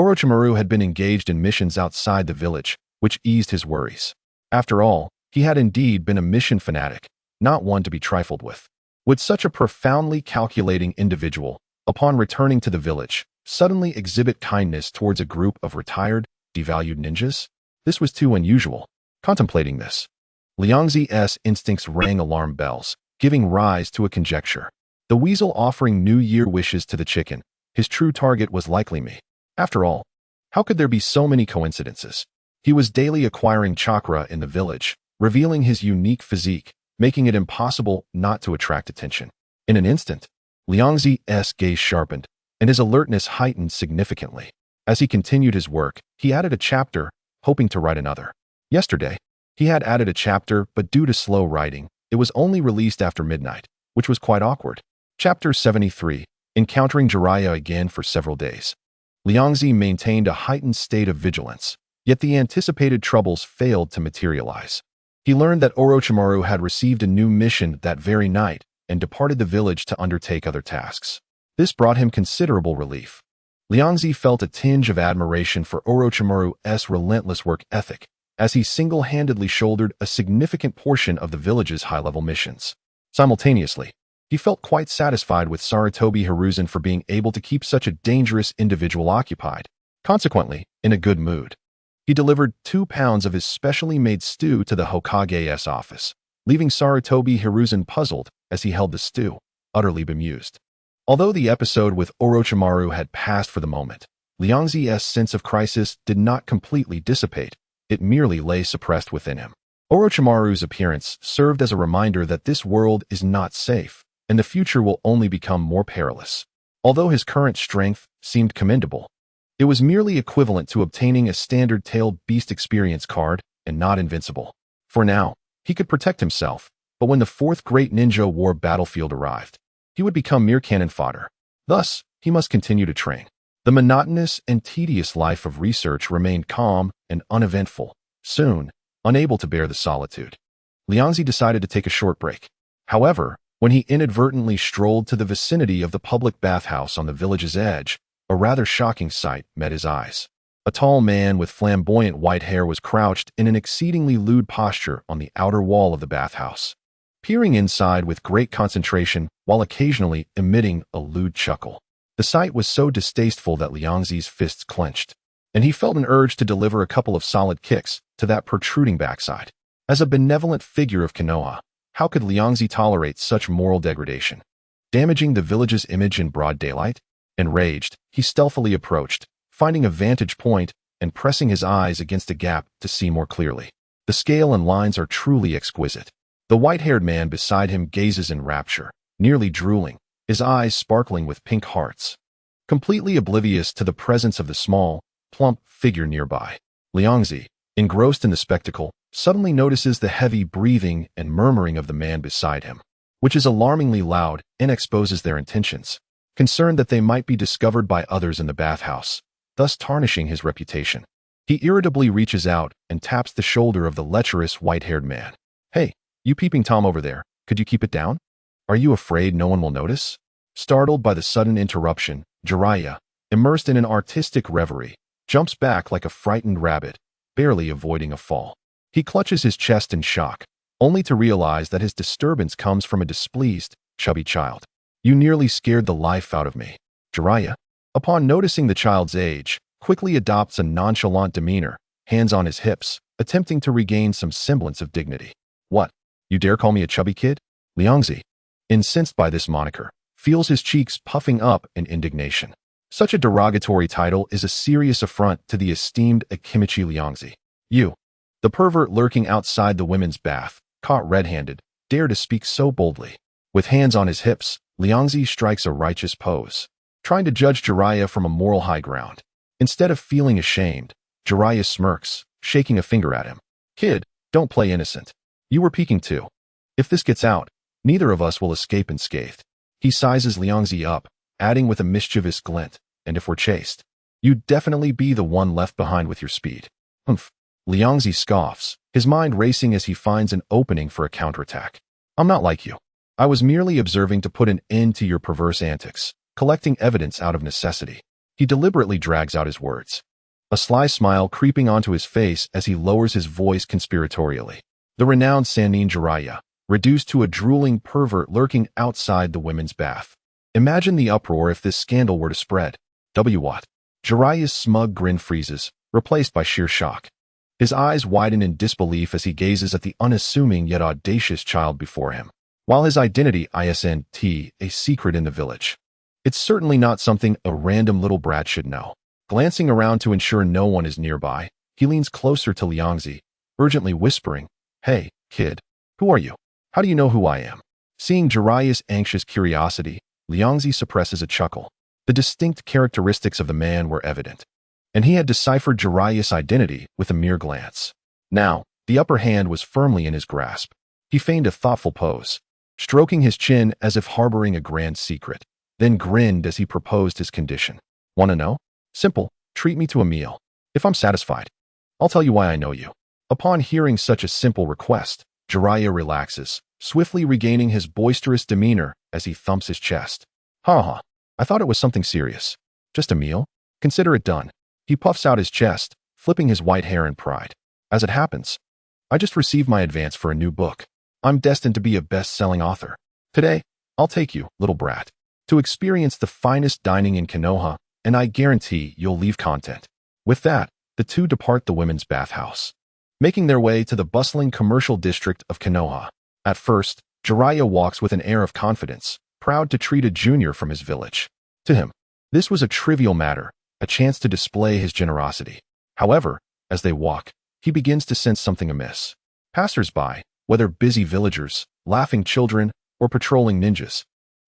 Orochimaru had been engaged in missions outside the village, which eased his worries. After all, he had indeed been a mission fanatic, not one to be trifled with. Would such a profoundly calculating individual, upon returning to the village, suddenly exhibit kindness towards a group of retired, devalued ninjas? This was too unusual. Contemplating this, Liangzi's instincts rang alarm bells, giving rise to a conjecture. The weasel offering New Year wishes to the chicken, his true target was likely me. After all, how could there be so many coincidences? He was daily acquiring chakra in the village, revealing his unique physique, making it impossible not to attract attention. In an instant, Liangzi's gaze sharpened, and his alertness heightened significantly. As he continued his work, he added a chapter, hoping to write another. Yesterday, he had added a chapter, but due to slow writing, it was only released after midnight, which was quite awkward. Chapter 73, Encountering Jiraiya again for several days. Liangzi maintained a heightened state of vigilance, yet the anticipated troubles failed to materialize. He learned that Orochimaru had received a new mission that very night and departed the village to undertake other tasks. This brought him considerable relief. Liangzi felt a tinge of admiration for Orochimaru's relentless work ethic, as he single-handedly shouldered a significant portion of the village's high-level missions. Simultaneously, he felt quite satisfied with Sarutobi Hiruzen for being able to keep such a dangerous individual occupied. Consequently, in a good mood, he delivered 2 pounds of his specially made stew to the Hokage's office, leaving Sarutobi Hiruzen puzzled as he held the stew, utterly bemused. Although the episode with Orochimaru had passed for the moment, Liangzi's sense of crisis did not completely dissipate, it merely lay suppressed within him. Orochimaru's appearance served as a reminder that this world is not safe, and the future will only become more perilous. Although his current strength seemed commendable, it was merely equivalent to obtaining a standard tailed beast experience card and not invincible. For now, he could protect himself, but when the fourth great ninja war battlefield arrived, he would become mere cannon fodder. Thus, he must continue to train. The monotonous and tedious life of research remained calm and uneventful. Soon, unable to bear the solitude, Liangzi decided to take a short break. However, when he inadvertently strolled to the vicinity of the public bathhouse on the village's edge, a rather shocking sight met his eyes. A tall man with flamboyant white hair was crouched in an exceedingly lewd posture on the outer wall of the bathhouse, peering inside with great concentration while occasionally emitting a lewd chuckle. The sight was so distasteful that Liangzi's fists clenched, and he felt an urge to deliver a couple of solid kicks to that protruding backside. As a benevolent figure of Konoha, how could Liangzi tolerate such moral degradation, damaging the village's image in broad daylight? Enraged, he stealthily approached, finding a vantage point and pressing his eyes against a gap to see more clearly. The scale and lines are truly exquisite. The white-haired man beside him gazes in rapture, nearly drooling, his eyes sparkling with pink hearts. Completely oblivious to the presence of the small, plump figure nearby, Liangzi, engrossed in the spectacle, suddenly notices the heavy breathing and murmuring of the man beside him, which is alarmingly loud and exposes their intentions. Concerned that they might be discovered by others in the bathhouse, thus tarnishing his reputation, he irritably reaches out and taps the shoulder of the lecherous white-haired man. "Hey, you peeping Tom over there, could you keep it down? Are you afraid no one will notice?" Startled by the sudden interruption, Jiraiya, immersed in an artistic reverie, jumps back like a frightened rabbit, barely avoiding a fall. He clutches his chest in shock, only to realize that his disturbance comes from a displeased, chubby child. "You nearly scared the life out of me." Jiraiya, upon noticing the child's age, quickly adopts a nonchalant demeanor, hands on his hips, attempting to regain some semblance of dignity. "What? You dare call me a chubby kid?" Liangzi, incensed by this moniker, feels his cheeks puffing up in indignation. Such a derogatory title is a serious affront to the esteemed Akimichi Liangzi. "You, the pervert lurking outside the women's bath, caught red-handed, dare to speak so boldly." With hands on his hips, Liangzi strikes a righteous pose, trying to judge Jiraiya from a moral high ground. Instead of feeling ashamed, Jiraiya smirks, shaking a finger at him. "Kid, don't play innocent. You were peeking too. If this gets out, neither of us will escape unscathed." He sizes Liangzi up, adding with a mischievous glint, "And if we're chased, you'd definitely be the one left behind with your speed." "Humph." Liangzi scoffs, his mind racing as he finds an opening for a counterattack. "I'm not like you. I was merely observing to put an end to your perverse antics, collecting evidence out of necessity." He deliberately drags out his words, a sly smile creeping onto his face as he lowers his voice conspiratorially. The renowned Sannin Jiraiya, reduced to a drooling pervert lurking outside the women's bath. Imagine the uproar if this scandal were to spread. What? Jiraiya's smug grin freezes, replaced by sheer shock. His eyes widen in disbelief as he gazes at the unassuming yet audacious child before him. While his identity isn't a secret in the village, it's certainly not something a random little brat should know. Glancing around to ensure no one is nearby, he leans closer to Liangzi, urgently whispering, "Hey, kid, who are you? How do you know who I am?" Seeing Jiraiya's anxious curiosity, Liangzi suppresses a chuckle. The distinct characteristics of the man were evident, and he had deciphered Jiraiya's identity with a mere glance. Now, the upper hand was firmly in his grasp. He feigned a thoughtful pose, stroking his chin as if harboring a grand secret, then grinned as he proposed his condition. "Want to know? Simple, treat me to a meal. If I'm satisfied, I'll tell you why I know you." Upon hearing such a simple request, Jiraiya relaxes, swiftly regaining his boisterous demeanor as he thumps his chest. "Ha, I thought it was something serious. Just a meal? Consider it done." He puffs out his chest, flipping his white hair in pride. "As it happens, I just received my advance for a new book. I'm destined to be a best-selling author. Today, I'll take you, little brat, to experience the finest dining in Konoha, and I guarantee you'll leave content." With that, the two depart the women's bathhouse, making their way to the bustling commercial district of Konoha. At first, Jiraiya walks with an air of confidence, proud to treat a junior from his village. To him, this was a trivial matter, a chance to display his generosity. However, as they walk, he begins to sense something amiss. Passers-by, whether busy villagers, laughing children, or patrolling ninjas,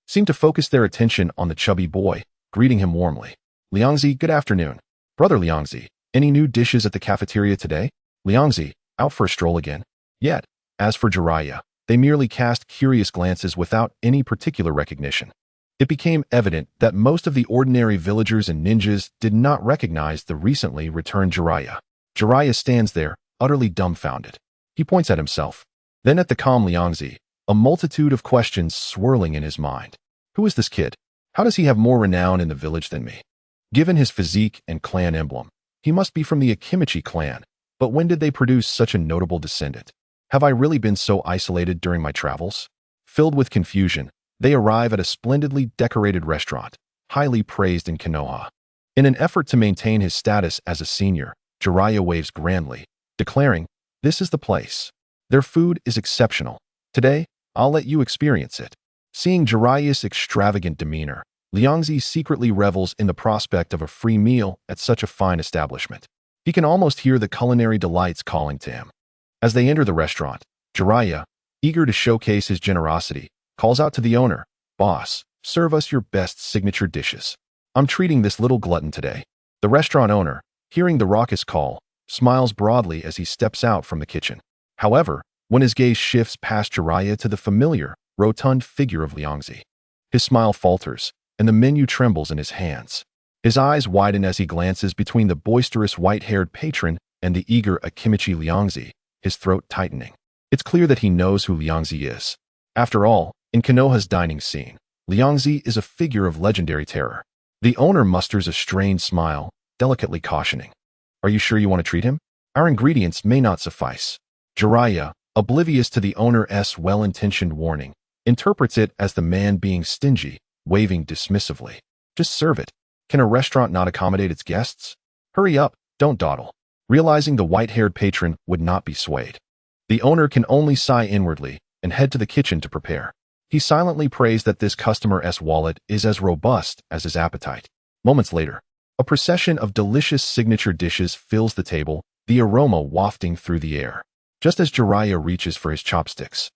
seem to focus their attention on the chubby boy, greeting him warmly. "Liangzi, good afternoon. Brother Liangzi, any new dishes at the cafeteria today? Liangzi, out for a stroll again?" Yet, as for Jiraiya, they merely cast curious glances without any particular recognition. It became evident that most of the ordinary villagers and ninjas did not recognize the recently returned Jiraiya. Jiraiya stands there, utterly dumbfounded. He points at himself, then at the calm Liangzi, a multitude of questions swirling in his mind. Who is this kid? How does he have more renown in the village than me? Given his physique and clan emblem, he must be from the Akimichi clan, but when did they produce such a notable descendant? Have I really been so isolated during my travels? Filled with confusion, they arrive at a splendidly decorated restaurant, highly praised in Konoha. In an effort to maintain his status as a senior, Jiraiya waves grandly, declaring, "This is the place. Their food is exceptional. Today, I'll let you experience it." Seeing Jiraiya's extravagant demeanor, Liangzi secretly revels in the prospect of a free meal at such a fine establishment. He can almost hear the culinary delights calling to him. As they enter the restaurant, Jiraiya, eager to showcase his generosity, calls out to the owner, "Boss, serve us your best signature dishes. I'm treating this little glutton today." The restaurant owner, hearing the raucous call, smiles broadly as he steps out from the kitchen. However, when his gaze shifts past Jiraiya to the familiar, rotund figure of Liangzi, his smile falters, and the menu trembles in his hands. His eyes widen as he glances between the boisterous white-haired patron and the eager Akimichi Liangzi, his throat tightening. It's clear that he knows who Liangzi is. After all, in Konoha's dining scene, Liangzi is a figure of legendary terror. The owner musters a strained smile, delicately cautioning, "Are you sure you want to treat him? Our ingredients may not suffice." Jiraiya, oblivious to the owner's well-intentioned warning, interprets it as the man being stingy, waving dismissively. "Just serve it. Can a restaurant not accommodate its guests? Hurry up, don't dawdle." Realizing the white-haired patron would not be swayed, the owner can only sigh inwardly and head to the kitchen to prepare. He silently prays that this customer's wallet is as robust as his appetite. Moments later, a procession of delicious signature dishes fills the table, the aroma wafting through the air. Just as Jiraiya reaches for his chopsticks,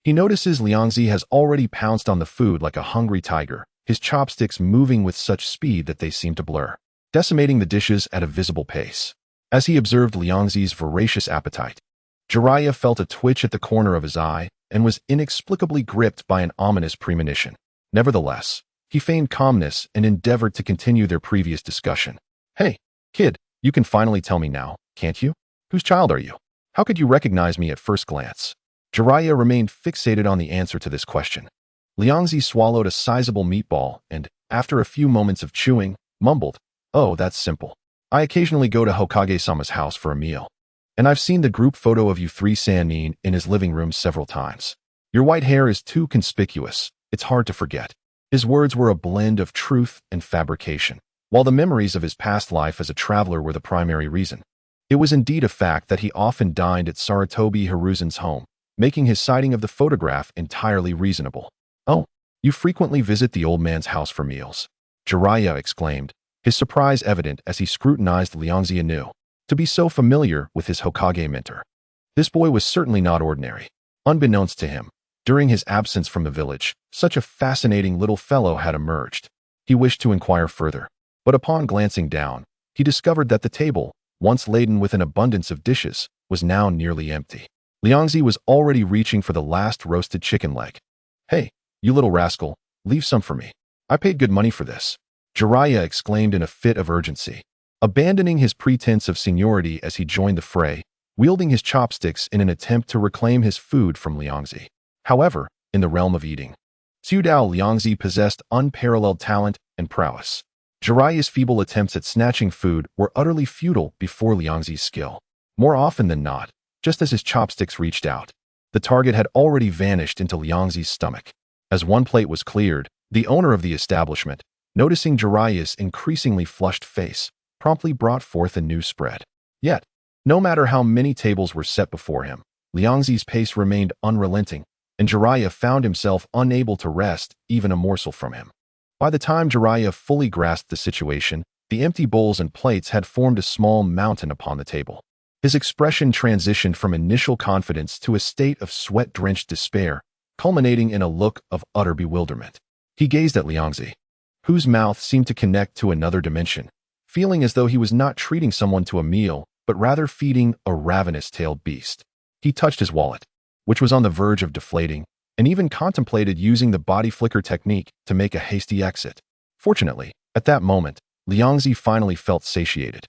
he notices Liangzi has already pounced on the food like a hungry tiger, his chopsticks moving with such speed that they seem to blur, decimating the dishes at a visible pace. As he observed Liangzi's voracious appetite, Jiraiya felt a twitch at the corner of his eye and was inexplicably gripped by an ominous premonition. Nevertheless, he feigned calmness and endeavored to continue their previous discussion. "Hey, kid, you can finally tell me now, can't you? Whose child are you? How could you recognize me at first glance?" Jiraiya remained fixated on the answer to this question. Liangzi swallowed a sizable meatball and, after a few moments of chewing, mumbled, Oh, that's simple. I occasionally go to Hokage-sama's house for a meal. And I've seen the group photo of you three Sannin in his living room several times. Your white hair is too conspicuous. It's hard to forget. His words were a blend of truth and fabrication, while the memories of his past life as a traveler were the primary reason. It was indeed a fact that he often dined at Sarutobi Hiruzen's home, making his citing of the photograph entirely reasonable. Oh, you frequently visit the old man's house for meals, Jiraiya exclaimed, his surprise evident as he scrutinized Liangzi anew. To be so familiar with his Hokage mentor. This boy was certainly not ordinary. Unbeknownst to him, during his absence from the village, such a fascinating little fellow had emerged. He wished to inquire further, but upon glancing down, he discovered that the table, once laden with an abundance of dishes, was now nearly empty. Liangzi was already reaching for the last roasted chicken leg. Hey, you little rascal, leave some for me. I paid good money for this, Jiraiya exclaimed in a fit of urgency. Abandoning his pretense of seniority as he joined the fray, wielding his chopsticks in an attempt to reclaim his food from Liangzi. However, in the realm of eating, Suidao Liangzi possessed unparalleled talent and prowess. Jiraiya's feeble attempts at snatching food were utterly futile before Liangzi's skill. More often than not, just as his chopsticks reached out, the target had already vanished into Liangzi's stomach. As one plate was cleared, the owner of the establishment, noticing Jiraiya's increasingly flushed face, promptly brought forth a new spread. Yet, no matter how many tables were set before him, Liangzi's pace remained unrelenting, and Jiraiya found himself unable to wrest even a morsel from him. By the time Jiraiya fully grasped the situation, the empty bowls and plates had formed a small mountain upon the table. His expression transitioned from initial confidence to a state of sweat-drenched despair, culminating in a look of utter bewilderment. He gazed at Liangzi, whose mouth seemed to connect to another dimension, feeling as though he was not treating someone to a meal, but rather feeding a ravenous-tailed beast. He touched his wallet, which was on the verge of deflating, and even contemplated using the body flicker technique to make a hasty exit. Fortunately, at that moment, Liangzi finally felt satiated,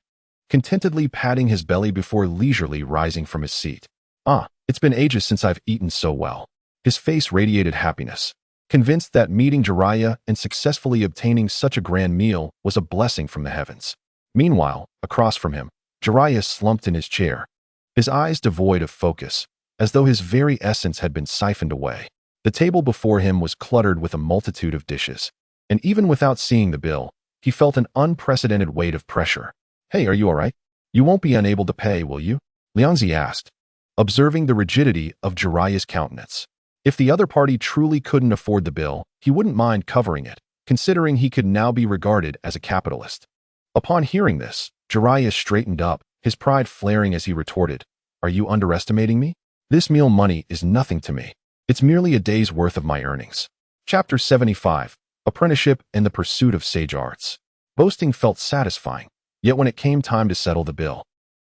contentedly patting his belly before leisurely rising from his seat. Ah, it's been ages since I've eaten so well. His face radiated happiness, convinced that meeting Jiraiya and successfully obtaining such a grand meal was a blessing from the heavens. Meanwhile, across from him, Jiraiya slumped in his chair, his eyes devoid of focus, as though his very essence had been siphoned away. The table before him was cluttered with a multitude of dishes, and even without seeing the bill, he felt an unprecedented weight of pressure. Hey, are you all right? You won't be unable to pay, will you? Liangzi asked, observing the rigidity of Jiraiya's countenance. If the other party truly couldn't afford the bill, he wouldn't mind covering it, considering he could now be regarded as a capitalist. Upon hearing this, Jiraiya straightened up, his pride flaring as he retorted, "Are you underestimating me? This meal money is nothing to me. It's merely a day's worth of my earnings." Chapter 75, Apprenticeship and the Pursuit of Sage Arts. Boasting felt satisfying, yet when it came time to settle the bill,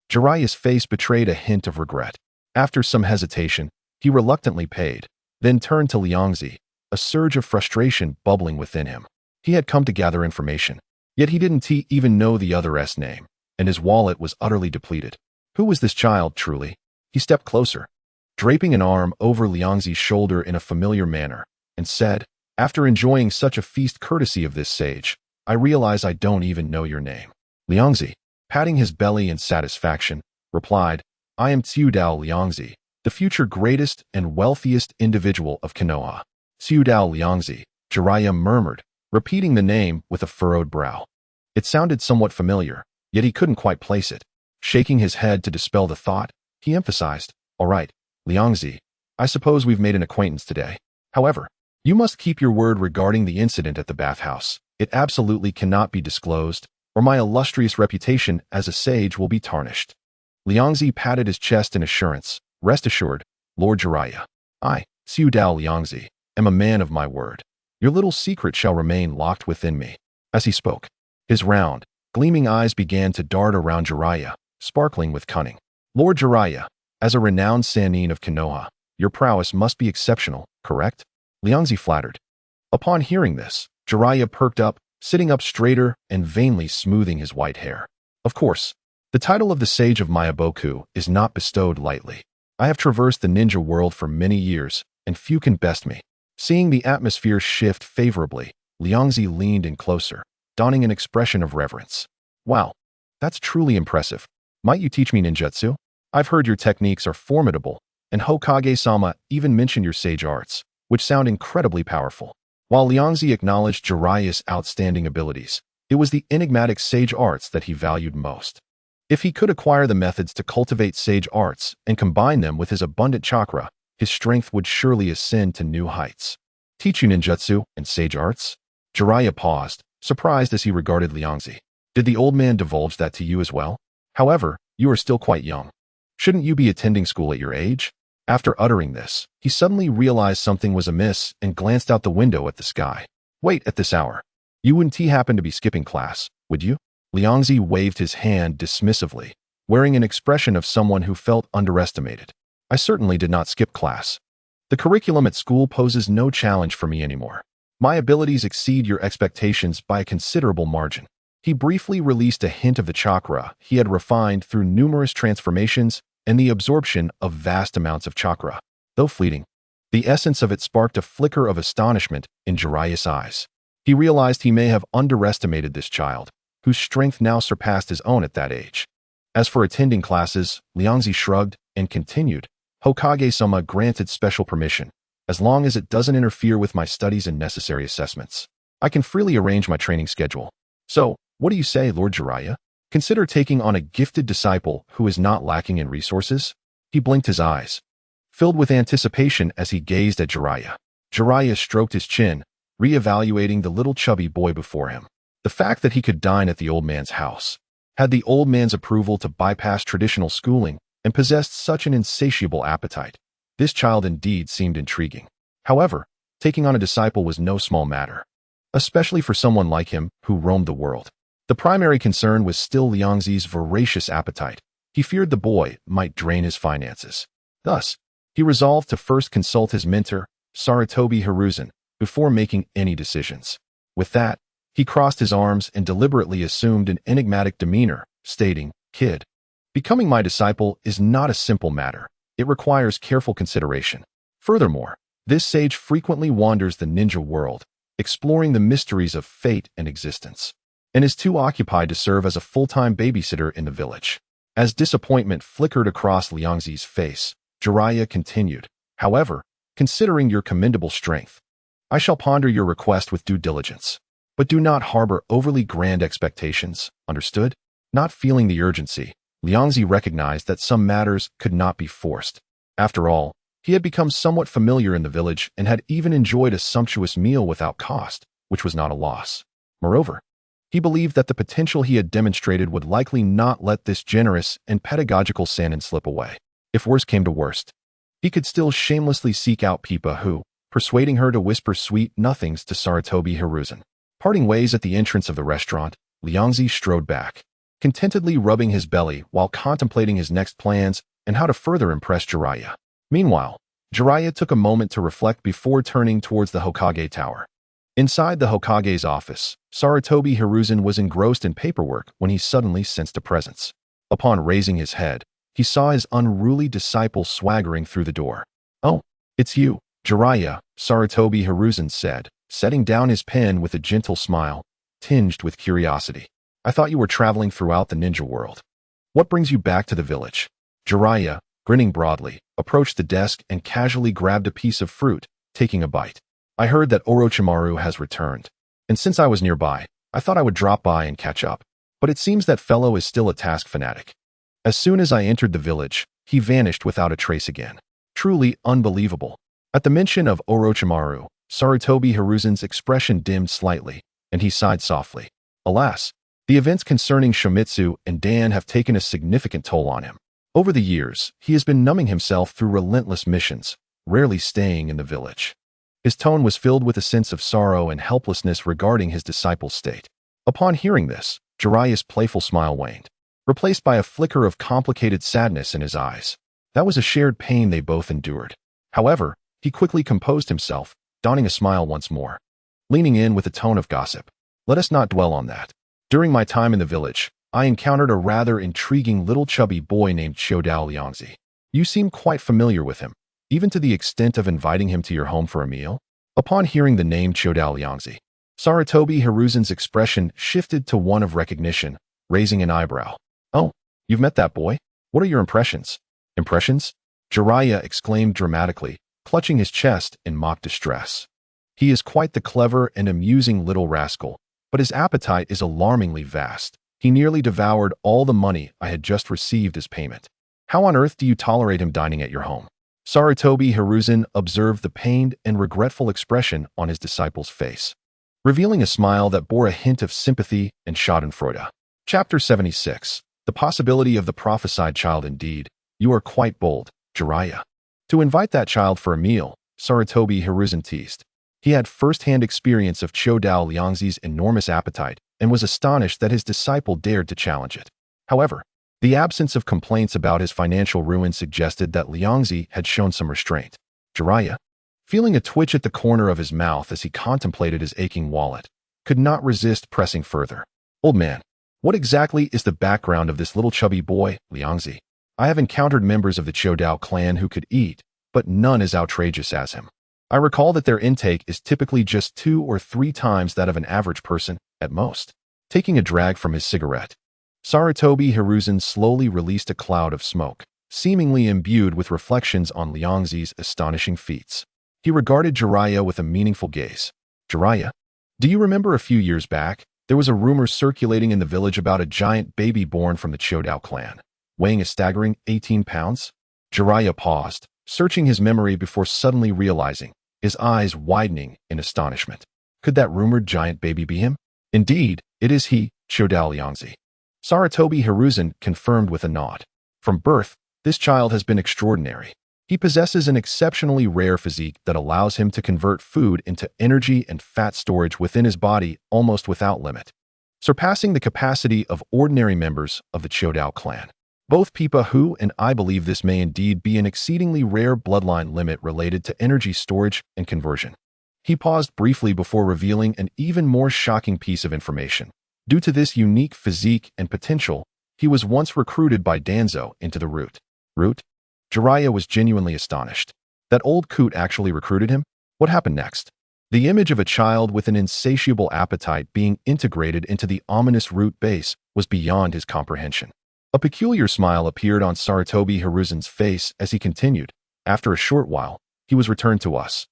Jiraiya's face betrayed a hint of regret. After some hesitation, he reluctantly paid, then turned to Liangzi, a surge of frustration bubbling within him. He had come to gather information, yet he didn't even know the other's name, and his wallet was utterly depleted. Who was this child, truly? He stepped closer, draping an arm over Liangzi's shoulder in a familiar manner, and said, "After enjoying such a feast courtesy of this sage, I realize I don't even know your name." Liangzi, patting his belly in satisfaction, replied, "I am Suidao Liangzi, the future greatest and wealthiest individual of Konoha." Suidao Liangzi, Jiraiya murmured, repeating the name with a furrowed brow. It sounded somewhat familiar, yet he couldn't quite place it. Shaking his head to dispel the thought, he emphasized, "All right, Liangzi, I suppose we've made an acquaintance today. However, you must keep your word regarding the incident at the bathhouse. It absolutely cannot be disclosed, or my illustrious reputation as a sage will be tarnished." Liangzi patted his chest in assurance. "Rest assured, Lord Jiraiya. I, Suidao Liangzi, am a man of my word. Your little secret shall remain locked within me." As he spoke, his round, gleaming eyes began to dart around Jiraiya, sparkling with cunning. "Lord Jiraiya, as a renowned Sannin of Konoha, your prowess must be exceptional, correct?" Liangzi flattered. Upon hearing this, Jiraiya perked up, sitting up straighter and vainly smoothing his white hair. "Of course, the title of the Sage of Myaboku is not bestowed lightly. I have traversed the ninja world for many years, and few can best me." Seeing the atmosphere shift favorably, Liangzi leaned in closer, donning an expression of reverence. Wow, that's truly impressive. Might you teach me ninjutsu? I've heard your techniques are formidable, and Hokage-sama even mentioned your sage arts, which sound incredibly powerful. While Liangzi acknowledged Jiraiya's outstanding abilities, it was the enigmatic sage arts that he valued most. If he could acquire the methods to cultivate sage arts and combine them with his abundant chakra, his strength would surely ascend to new heights. Teach you ninjutsu and sage arts? Jiraiya paused, surprised as he regarded Liangzi. Did the old man divulge that to you as well? However, you are still quite young. Shouldn't you be attending school at your age? After uttering this, he suddenly realized something was amiss and glanced out the window at the sky. Wait, at this hour. You wouldn't happen to be skipping class, would you? Liangzi waved his hand dismissively, wearing an expression of someone who felt underestimated. I certainly did not skip class. The curriculum at school poses no challenge for me anymore. My abilities exceed your expectations by a considerable margin. He briefly released a hint of the chakra he had refined through numerous transformations and the absorption of vast amounts of chakra. Though fleeting, the essence of it sparked a flicker of astonishment in Jiraiya's eyes. He realized he may have underestimated this child, whose strength now surpassed his own at that age. As for attending classes, Liangzi shrugged and continued, Hokage-sama granted special permission, as long as it doesn't interfere with my studies and necessary assessments. I can freely arrange my training schedule. So, what do you say, Lord Jiraiya? Consider taking on a gifted disciple who is not lacking in resources? He blinked his eyes, filled with anticipation as he gazed at Jiraiya. Jiraiya stroked his chin, re-evaluating the little chubby boy before him. The fact that he could dine at the old man's house, had the old man's approval to bypass traditional schooling, and possessed such an insatiable appetite. This child indeed seemed intriguing. However, taking on a disciple was no small matter, especially for someone like him who roamed the world. The primary concern was still Liangzi's voracious appetite. He feared the boy might drain his finances. Thus, he resolved to first consult his mentor, Sarutobi Hiruzen, before making any decisions. With that, he crossed his arms and deliberately assumed an enigmatic demeanor, stating, "Kid, becoming my disciple is not a simple matter. It requires careful consideration. Furthermore, this sage frequently wanders the ninja world, exploring the mysteries of fate and existence, and is too occupied to serve as a full-time babysitter in the village." As disappointment flickered across Liangzi's face, Jiraiya continued, "However, considering your commendable strength, I shall ponder your request with due diligence. But do not harbor overly grand expectations, understood?" Not feeling the urgency, Liangzi recognized that some matters could not be forced. After all, he had become somewhat familiar in the village and had even enjoyed a sumptuous meal without cost, which was not a loss. Moreover, he believed that the potential he had demonstrated would likely not let this generous and pedagogical Sannin slip away. If worse came to worst, he could still shamelessly seek out Pipa who, persuading her to whisper sweet nothings to Sarutobi Hiruzen. Parting ways at the entrance of the restaurant, Liangzi strode back, contentedly rubbing his belly while contemplating his next plans and how to further impress Jiraiya. Meanwhile, Jiraiya took a moment to reflect before turning towards the Hokage Tower. Inside the Hokage's office, Sarutobi Hiruzen was engrossed in paperwork when he suddenly sensed a presence. Upon raising his head, he saw his unruly disciple swaggering through the door. "Oh, it's you, Jiraiya," Sarutobi Hiruzen said, setting down his pen with a gentle smile, tinged with curiosity. "I thought you were traveling throughout the ninja world. What brings you back to the village?" Jiraiya, grinning broadly, approached the desk and casually grabbed a piece of fruit, taking a bite. "I heard that Orochimaru has returned, and since I was nearby, I thought I would drop by and catch up. But it seems that fellow is still a task fanatic. As soon as I entered the village, he vanished without a trace again. Truly unbelievable." At the mention of Orochimaru, Sarutobi Hiruzen's expression dimmed slightly, and he sighed softly. Alas, the events concerning Shimizu and Dan have taken a significant toll on him. Over the years, he has been numbing himself through relentless missions, rarely staying in the village. His tone was filled with a sense of sorrow and helplessness regarding his disciple's state. Upon hearing this, Jiraiya's playful smile waned, replaced by a flicker of complicated sadness in his eyes. That was a shared pain they both endured. However, he quickly composed himself, donning a smile once more, leaning in with a tone of gossip. "Let us not dwell on that. During my time in the village, I encountered a rather intriguing little chubby boy named Chodao Liangzi. You seem quite familiar with him, even to the extent of inviting him to your home for a meal?" Upon hearing the name Chodao Liangzi, Sarutobi Hiruzen's expression shifted to one of recognition, raising an eyebrow. "Oh, you've met that boy? What are your impressions?" "Impressions?" Jiraiya exclaimed dramatically, clutching his chest in mock distress. "He is quite the clever and amusing little rascal, but his appetite is alarmingly vast. He nearly devoured all the money I had just received as payment. How on earth do you tolerate him dining at your home?" Sarutobi Hiruzen observed the pained and regretful expression on his disciple's face, revealing a smile that bore a hint of sympathy and schadenfreude. Chapter 76. The possibility of the prophesied child. Indeed, you are quite bold, Jiraiya. To invite that child for a meal, Sarutobi Hiruzen teased. He had first-hand experience of Chodao Liangzi's enormous appetite and was astonished that his disciple dared to challenge it. However, the absence of complaints about his financial ruin suggested that Liangzi had shown some restraint. Jiraiya, feeling a twitch at the corner of his mouth as he contemplated his aching wallet, could not resist pressing further. "Old man, what exactly is the background of this little chubby boy, Liangzi? I have encountered members of the Chodao clan who could eat, but none as outrageous as him. I recall that their intake is typically just 2 or 3 times that of an average person, at most." Taking a drag from his cigarette, Sarutobi Hiruzen slowly released a cloud of smoke, seemingly imbued with reflections on Liangzi's astonishing feats. He regarded Jiraiya with a meaningful gaze. "Jiraiya, do you remember a few years back, there was a rumor circulating in the village about a giant baby born from the Chodao clan, weighing a staggering 18 pounds? Jiraiya paused, searching his memory before suddenly realizing, his eyes widening in astonishment. Could that rumored giant baby be him? "Indeed, it is he, Chodao Liangzi." Sarutobi Hiruzen confirmed with a nod. "From birth, this child has been extraordinary. He possesses an exceptionally rare physique that allows him to convert food into energy and fat storage within his body almost without limit, surpassing the capacity of ordinary members of the Chodao clan. Both Pipa Hu and I believe this may indeed be an exceedingly rare bloodline limit related to energy storage and conversion." He paused briefly before revealing an even more shocking piece of information. Due to this unique physique and potential, he was once recruited by Danzo into the Root. Root? Jiraiya was genuinely astonished. That old coot actually recruited him? What happened next? The image of a child with an insatiable appetite being integrated into the ominous Root base was beyond his comprehension. A peculiar smile appeared on Sarutobi Hiruzen's face as he continued. "After a short while, he was returned to us,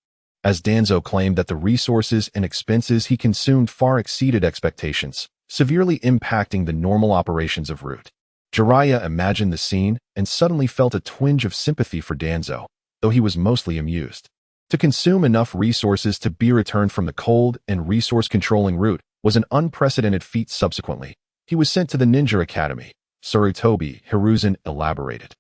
as Danzo claimed that the resources and expenses he consumed far exceeded expectations, severely impacting the normal operations of Root." Jiraiya imagined the scene and suddenly felt a twinge of sympathy for Danzo, though he was mostly amused. To consume enough resources to be returned from the cold and resource-controlling Root was an unprecedented feat. Subsequently, he was sent to the Ninja Academy, Sarutobi Hiruzen elaborated.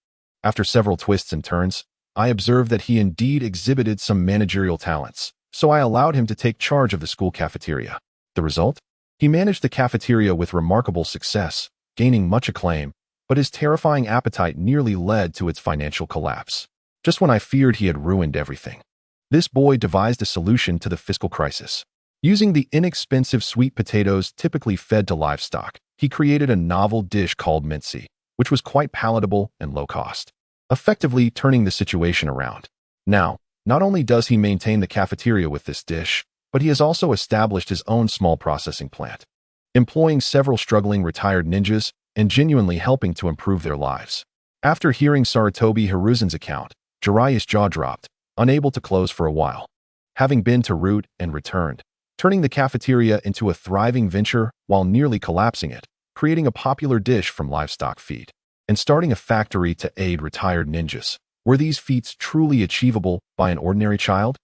"After several twists and turns, I observed that he indeed exhibited some managerial talents, so I allowed him to take charge of the school cafeteria. The result? He managed the cafeteria with remarkable success, gaining much acclaim, but his terrifying appetite nearly led to its financial collapse. Just when I feared he had ruined everything, this boy devised a solution to the fiscal crisis. Using the inexpensive sweet potatoes typically fed to livestock, he created a novel dish called mincy, which was quite palatable and low cost, effectively turning the situation around. Now, not only does he maintain the cafeteria with this dish, but he has also established his own small processing plant, employing several struggling retired ninjas and genuinely helping to improve their lives." After hearing Sarutobi Hiruzen's account, Jiraiya's jaw dropped, unable to close for a while. Having been to Root and returned, turning the cafeteria into a thriving venture while nearly collapsing it, creating a popular dish from livestock feed, and starting a factory to aid retired ninjas. Were these feats truly achievable by an ordinary child?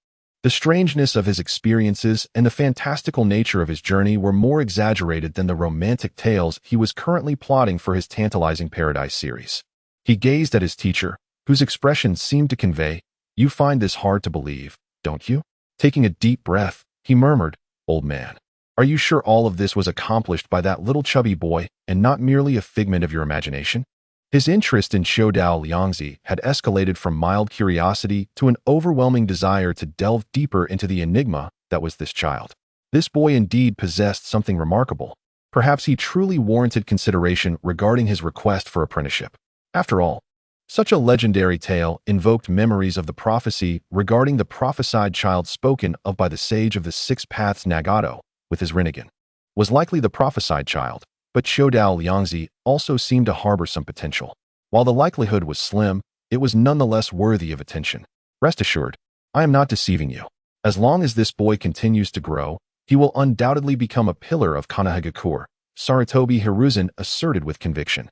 The strangeness of his experiences and the fantastical nature of his journey were more exaggerated than the romantic tales he was currently plotting for his tantalizing Paradise series. He gazed at his teacher, whose expression seemed to convey, "You find this hard to believe, don't you?" Taking a deep breath, he murmured, "Old man, are you sure all of this was accomplished by that little chubby boy and not merely a figment of your imagination?" His interest in Chodao Liangzi had escalated from mild curiosity to an overwhelming desire to delve deeper into the enigma that was this child. This boy indeed possessed something remarkable. Perhaps he truly warranted consideration regarding his request for apprenticeship. After all, such a legendary tale invoked memories of the prophecy regarding the prophesied child spoken of by the sage of the Six Paths Nagato with his Rinnegan. Was likely the prophesied child, but Xiudao Liangzi also seemed to harbor some potential. While the likelihood was slim, it was nonetheless worthy of attention. Rest assured, I am not deceiving you. As long as this boy continues to grow, he will undoubtedly become a pillar of Konohagakure, Sarutobi Hiruzen asserted with conviction.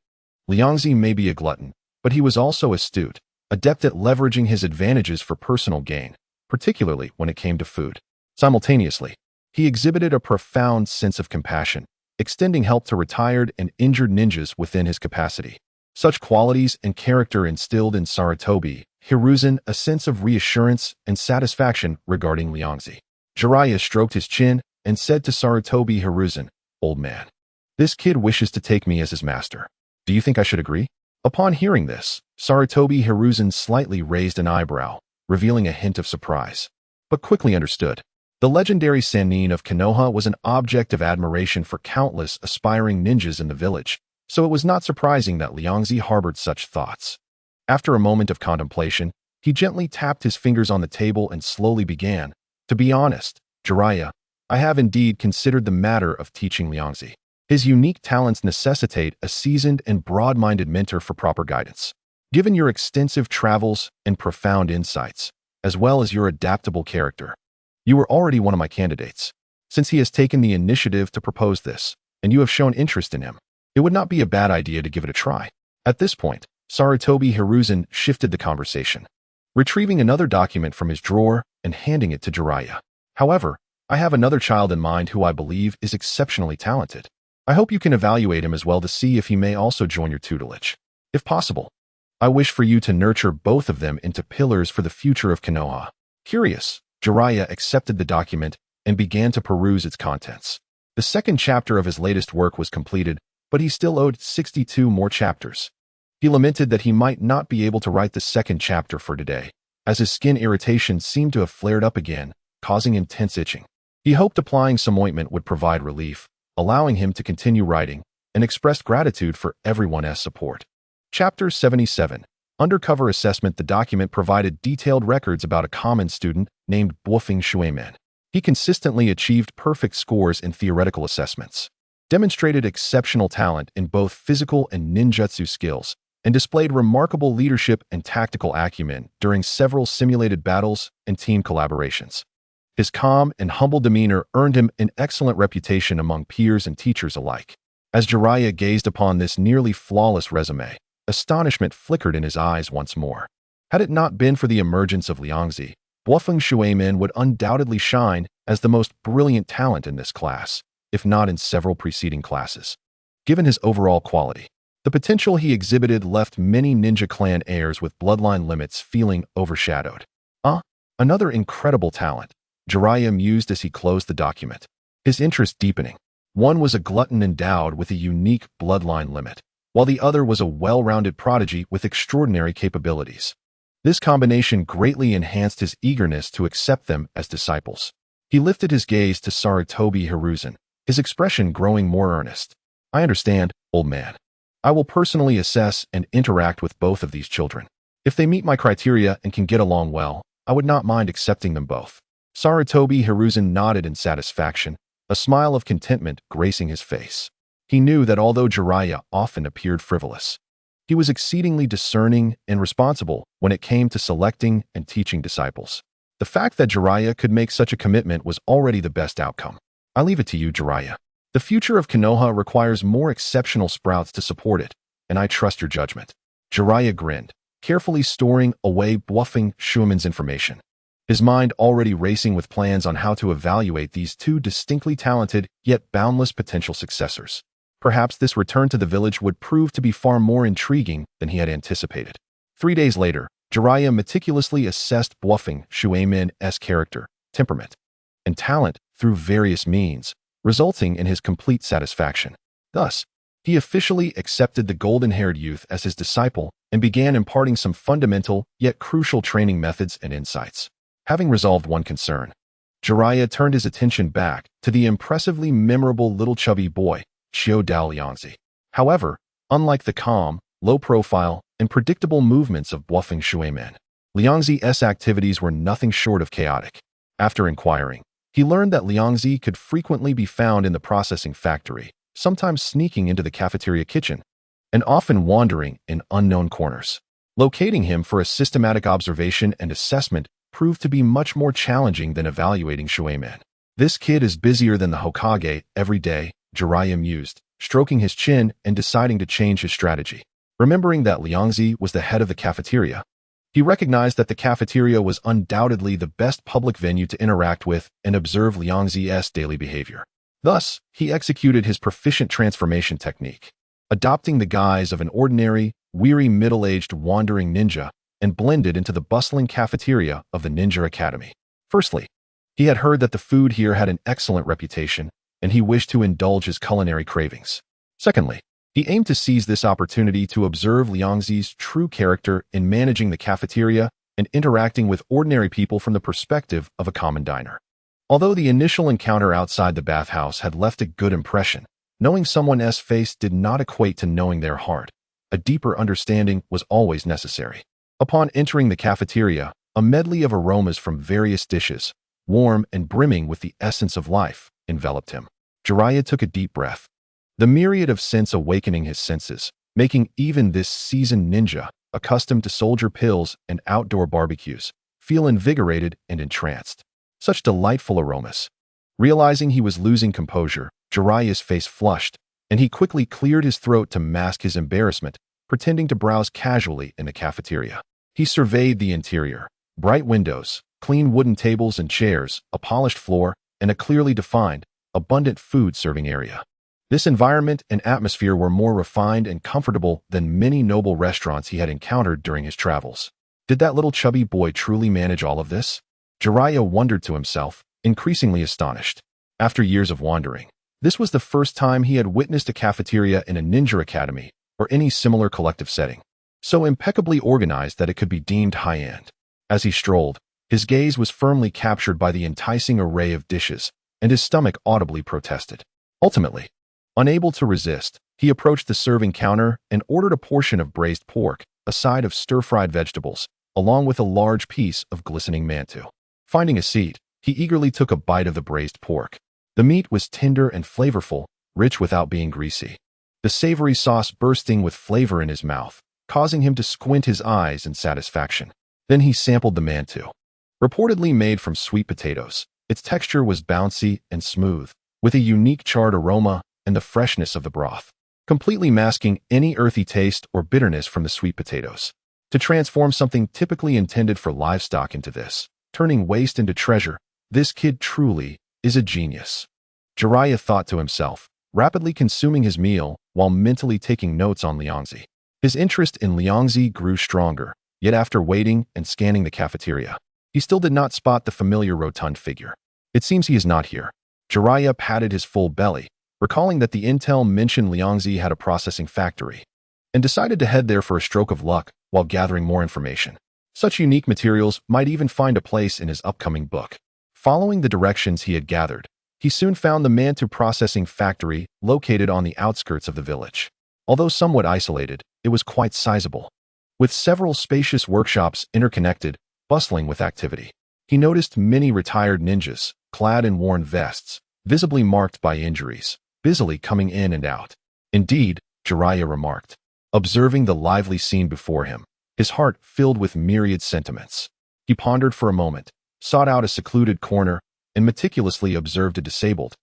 Liangzi may be a glutton, but he was also astute, adept at leveraging his advantages for personal gain, particularly when it came to food. Simultaneously, he exhibited a profound sense of compassion, extending help to retired and injured ninjas within his capacity. Such qualities and character instilled in Sarutobi Hiruzen a sense of reassurance and satisfaction regarding Liangzi. Jiraiya stroked his chin and said to Sarutobi Hiruzen, "Old man, this kid wishes to take me as his master. Do you think I should agree?" Upon hearing this, Sarutobi Hiruzen slightly raised an eyebrow, revealing a hint of surprise, but quickly understood. The legendary Sannin of Konoha was an object of admiration for countless aspiring ninjas in the village, so it was not surprising that Liangzi harbored such thoughts. After a moment of contemplation, he gently tapped his fingers on the table and slowly began, "To be honest, Jiraiya, I have indeed considered the matter of teaching Liangzi. His unique talents necessitate a seasoned and broad-minded mentor for proper guidance. Given your extensive travels and profound insights, as well as your adaptable character, you are already one of my candidates. Since he has taken the initiative to propose this, and you have shown interest in him, it would not be a bad idea to give it a try." At this point, Sarutobi Hiruzen shifted the conversation, retrieving another document from his drawer and handing it to Jiraiya. "However, I have another child in mind who I believe is exceptionally talented. I hope you can evaluate him as well to see if he may also join your tutelage. If possible, I wish for you to nurture both of them into pillars for the future of Konoha." Curious, Jiraiya accepted the document and began to peruse its contents. The second chapter of his latest work was completed, but he still owed 62 more chapters. He lamented that he might not be able to write the second chapter for today, as his skin irritation seemed to have flared up again, causing intense itching. He hoped applying some ointment would provide relief, allowing him to continue writing, and expressed gratitude for everyone's support. Chapter 77. Undercover Assessment. The document provided detailed records about a common student named Buofing Shueman. He consistently achieved perfect scores in theoretical assessments, demonstrated exceptional talent in both physical and ninjutsu skills, and displayed remarkable leadership and tactical acumen during several simulated battles and team collaborations. His calm and humble demeanor earned him an excellent reputation among peers and teachers alike. As Jiraiya gazed upon this nearly flawless resume, astonishment flickered in his eyes once more. Had it not been for the emergence of Liangzi, Buofeng Shuemin would undoubtedly shine as the most brilliant talent in this class, if not in several preceding classes. Given his overall quality, the potential he exhibited left many ninja clan heirs with bloodline limits feeling overshadowed. Another incredible talent, Jiraiya mused as he closed the document, his interest deepening. One was a glutton endowed with a unique bloodline limit, while the other was a well-rounded prodigy with extraordinary capabilities. This combination greatly enhanced his eagerness to accept them as disciples. He lifted his gaze to Sarutobi Hiruzen, his expression growing more earnest. "I understand, old man. I will personally assess and interact with both of these children. If they meet my criteria and can get along well, I would not mind accepting them both." Sarutobi Hiruzen nodded in satisfaction, a smile of contentment gracing his face. He knew that although Jiraiya often appeared frivolous, he was exceedingly discerning and responsible when it came to selecting and teaching disciples. The fact that Jiraiya could make such a commitment was already the best outcome. "I leave it to you, Jiraiya. The future of Konoha requires more exceptional sprouts to support it, and I trust your judgment." Jiraiya grinned, carefully storing away Buofeng Shueman's information, his mind already racing with plans on how to evaluate these two distinctly talented yet boundless potential successors. Perhaps this return to the village would prove to be far more intriguing than he had anticipated. 3 days later, Jiraiya meticulously assessed Buofeng Shueman's character, temperament, and talent through various means, resulting in his complete satisfaction. Thus, he officially accepted the golden-haired youth as his disciple and began imparting some fundamental yet crucial training methods and insights. Having resolved one concern, Jiraiya turned his attention back to the impressively memorable little chubby boy, Xiudao Liangzi. However, unlike the calm, low-profile, and predictable movements of Buofeng Shueman, Liangzi's activities were nothing short of chaotic. After inquiring, he learned that Liangzi could frequently be found in the processing factory, sometimes sneaking into the cafeteria kitchen, and often wandering in unknown corners. Locating him for a systematic observation and assessment proved to be much more challenging than evaluating Shueiman. This kid is busier than the Hokage every day, Jiraiya mused, stroking his chin and deciding to change his strategy. Remembering that Liangzi was the head of the cafeteria, he recognized that the cafeteria was undoubtedly the best public venue to interact with and observe Liangzi's daily behavior. Thus, he executed his proficient transformation technique, adopting the guise of an ordinary, weary middle-aged wandering ninja, and blended into the bustling cafeteria of the Ninja Academy. Firstly, he had heard that the food here had an excellent reputation, and he wished to indulge his culinary cravings. Secondly, he aimed to seize this opportunity to observe Liangzi's true character in managing the cafeteria and interacting with ordinary people from the perspective of a common diner. Although the initial encounter outside the bathhouse had left a good impression, knowing someone's face did not equate to knowing their heart. A deeper understanding was always necessary. Upon entering the cafeteria, a medley of aromas from various dishes, warm and brimming with the essence of life, enveloped him. Jiraiya took a deep breath. The myriad of scents awakening his senses, making even this seasoned ninja, accustomed to soldier pills and outdoor barbecues, feel invigorated and entranced. Such delightful aromas. Realizing he was losing composure, Jiraiya's face flushed, and he quickly cleared his throat to mask his embarrassment, pretending to browse casually in the cafeteria. He surveyed the interior. Bright windows, clean wooden tables and chairs, a polished floor, and a clearly defined, abundant food-serving area. This environment and atmosphere were more refined and comfortable than many noble restaurants he had encountered during his travels. Did that little chubby boy truly manage all of this? Jiraiya wondered to himself, increasingly astonished. After years of wandering, this was the first time he had witnessed a cafeteria in a ninja academy or any similar collective setting, so impeccably organized that it could be deemed high-end. As he strolled, his gaze was firmly captured by the enticing array of dishes, and his stomach audibly protested. Ultimately, unable to resist, he approached the serving counter and ordered a portion of braised pork, a side of stir-fried vegetables, along with a large piece of glistening mantou. Finding a seat, he eagerly took a bite of the braised pork. The meat was tender and flavorful, rich without being greasy. The savory sauce bursting with flavor in his mouth, causing him to squint his eyes in satisfaction. Then he sampled the mantou. Reportedly made from sweet potatoes, its texture was bouncy and smooth, with a unique charred aroma and the freshness of the broth, completely masking any earthy taste or bitterness from the sweet potatoes. To transform something typically intended for livestock into this, turning waste into treasure, this kid truly is a genius. Jiraiya thought to himself, rapidly consuming his meal while mentally taking notes on Liangzi. His interest in Liangzi grew stronger, yet after waiting and scanning the cafeteria, he still did not spot the familiar rotund figure. It seems he is not here. Jiraiya patted his full belly, recalling that the intel mentioned Liangzi had a processing factory, and decided to head there for a stroke of luck while gathering more information. Such unique materials might even find a place in his upcoming book. Following the directions he had gathered, he soon found the mantou processing factory located on the outskirts of the village. Although somewhat isolated, it was quite sizable, with several spacious workshops interconnected, bustling with activity. He noticed many retired ninjas, clad in worn vests, visibly marked by injuries, busily coming in and out. Indeed, Jiraiya remarked, observing the lively scene before him, his heart filled with myriad sentiments. He pondered for a moment, sought out a secluded corner, and meticulously observed a disabled,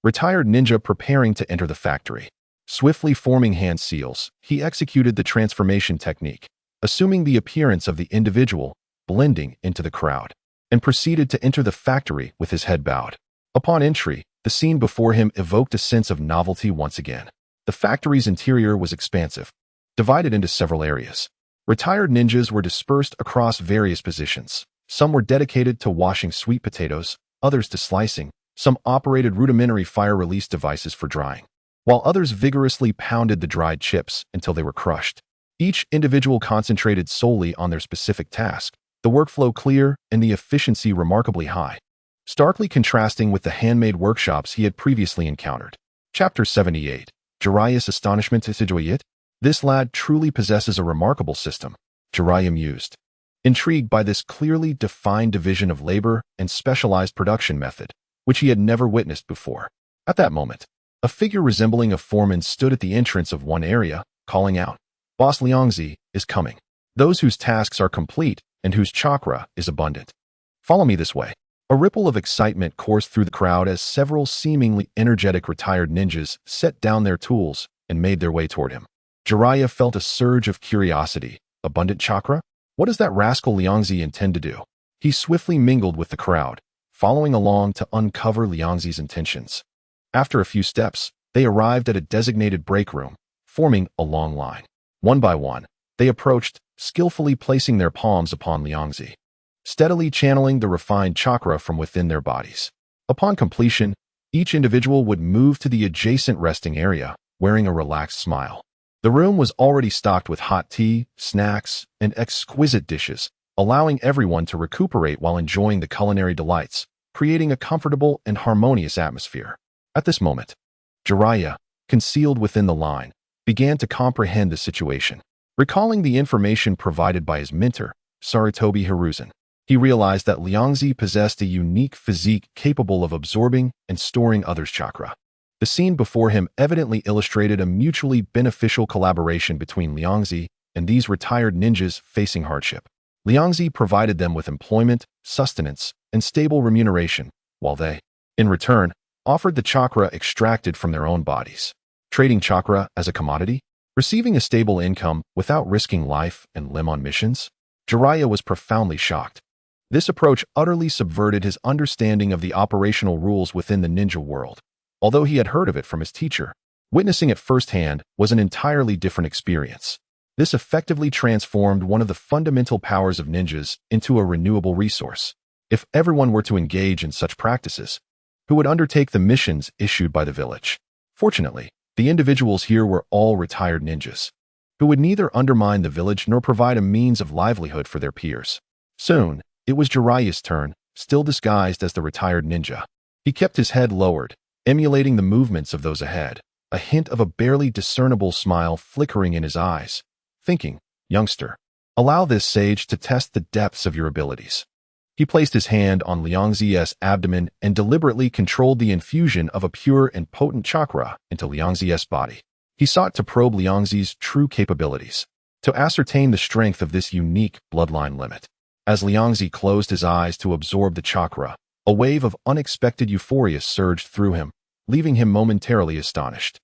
retired ninja preparing to enter the factory. Swiftly forming hand seals, he executed the transformation technique, assuming the appearance of the individual, blending into the crowd, and proceeded to enter the factory with his head bowed. Upon entry, the scene before him evoked a sense of novelty once again. The factory's interior was expansive, divided into several areas. Retired ninjas were dispersed across various positions. Some were dedicated to washing sweet potatoes, others to slicing. Some operated rudimentary fire-release devices for drying, while others vigorously pounded the dried chips until they were crushed. Each individual concentrated solely on their specific task, the workflow clear and the efficiency remarkably high, starkly contrasting with the handmade workshops he had previously encountered. Chapter 78. Jiraiya's astonishment to Sijoyit. This lad truly possesses a remarkable system, Jiraiya mused, intrigued by this clearly defined division of labor and specialized production method, which he had never witnessed before. At that moment, A figure resembling a foreman stood at the entrance of one area, calling out, "Boss Liangzi is coming. Those whose tasks are complete and whose chakra is abundant. Follow me this way." A ripple of excitement coursed through the crowd as several seemingly energetic retired ninjas set down their tools and made their way toward him. Jiraiya felt a surge of curiosity. Abundant chakra? What does that rascal Liangzi intend to do? He swiftly mingled with the crowd, following along to uncover Liangzi's intentions. After a few steps, they arrived at a designated break room, forming a long line. One by one, they approached, skillfully placing their palms upon Liangzi, steadily channeling the refined chakra from within their bodies. Upon completion, each individual would move to the adjacent resting area, wearing a relaxed smile. The room was already stocked with hot tea, snacks, and exquisite dishes, allowing everyone to recuperate while enjoying the culinary delights, creating a comfortable and harmonious atmosphere. At this moment, Jiraiya, concealed within the line, began to comprehend the situation. Recalling the information provided by his mentor, Sarutobi Hiruzen, he realized that Liangzi possessed a unique physique capable of absorbing and storing others' chakra. The scene before him evidently illustrated a mutually beneficial collaboration between Liangzi and these retired ninjas facing hardship. Liangzi provided them with employment, sustenance, and stable remuneration, while they, in return, offered the chakra extracted from their own bodies. Trading chakra as a commodity? Receiving a stable income without risking life and limb on missions? Jiraiya was profoundly shocked. This approach utterly subverted his understanding of the operational rules within the ninja world. Although he had heard of it from his teacher, witnessing it firsthand was an entirely different experience. This effectively transformed one of the fundamental powers of ninjas into a renewable resource. If everyone were to engage in such practices, who would undertake the missions issued by the village? Fortunately, the individuals here were all retired ninjas, who would neither undermine the village nor provide a means of livelihood for their peers. Soon, it was Jiraiya's turn, still disguised as the retired ninja. He kept his head lowered, emulating the movements of those ahead, a hint of a barely discernible smile flickering in his eyes, thinking, "Youngster, allow this sage to test the depths of your abilities." He placed his hand on Liangzi's abdomen and deliberately controlled the infusion of a pure and potent chakra into Liangzi's body. He sought to probe Liangzi's true capabilities, to ascertain the strength of this unique bloodline limit. As Liangzi closed his eyes to absorb the chakra, a wave of unexpected euphoria surged through him, leaving him momentarily astonished.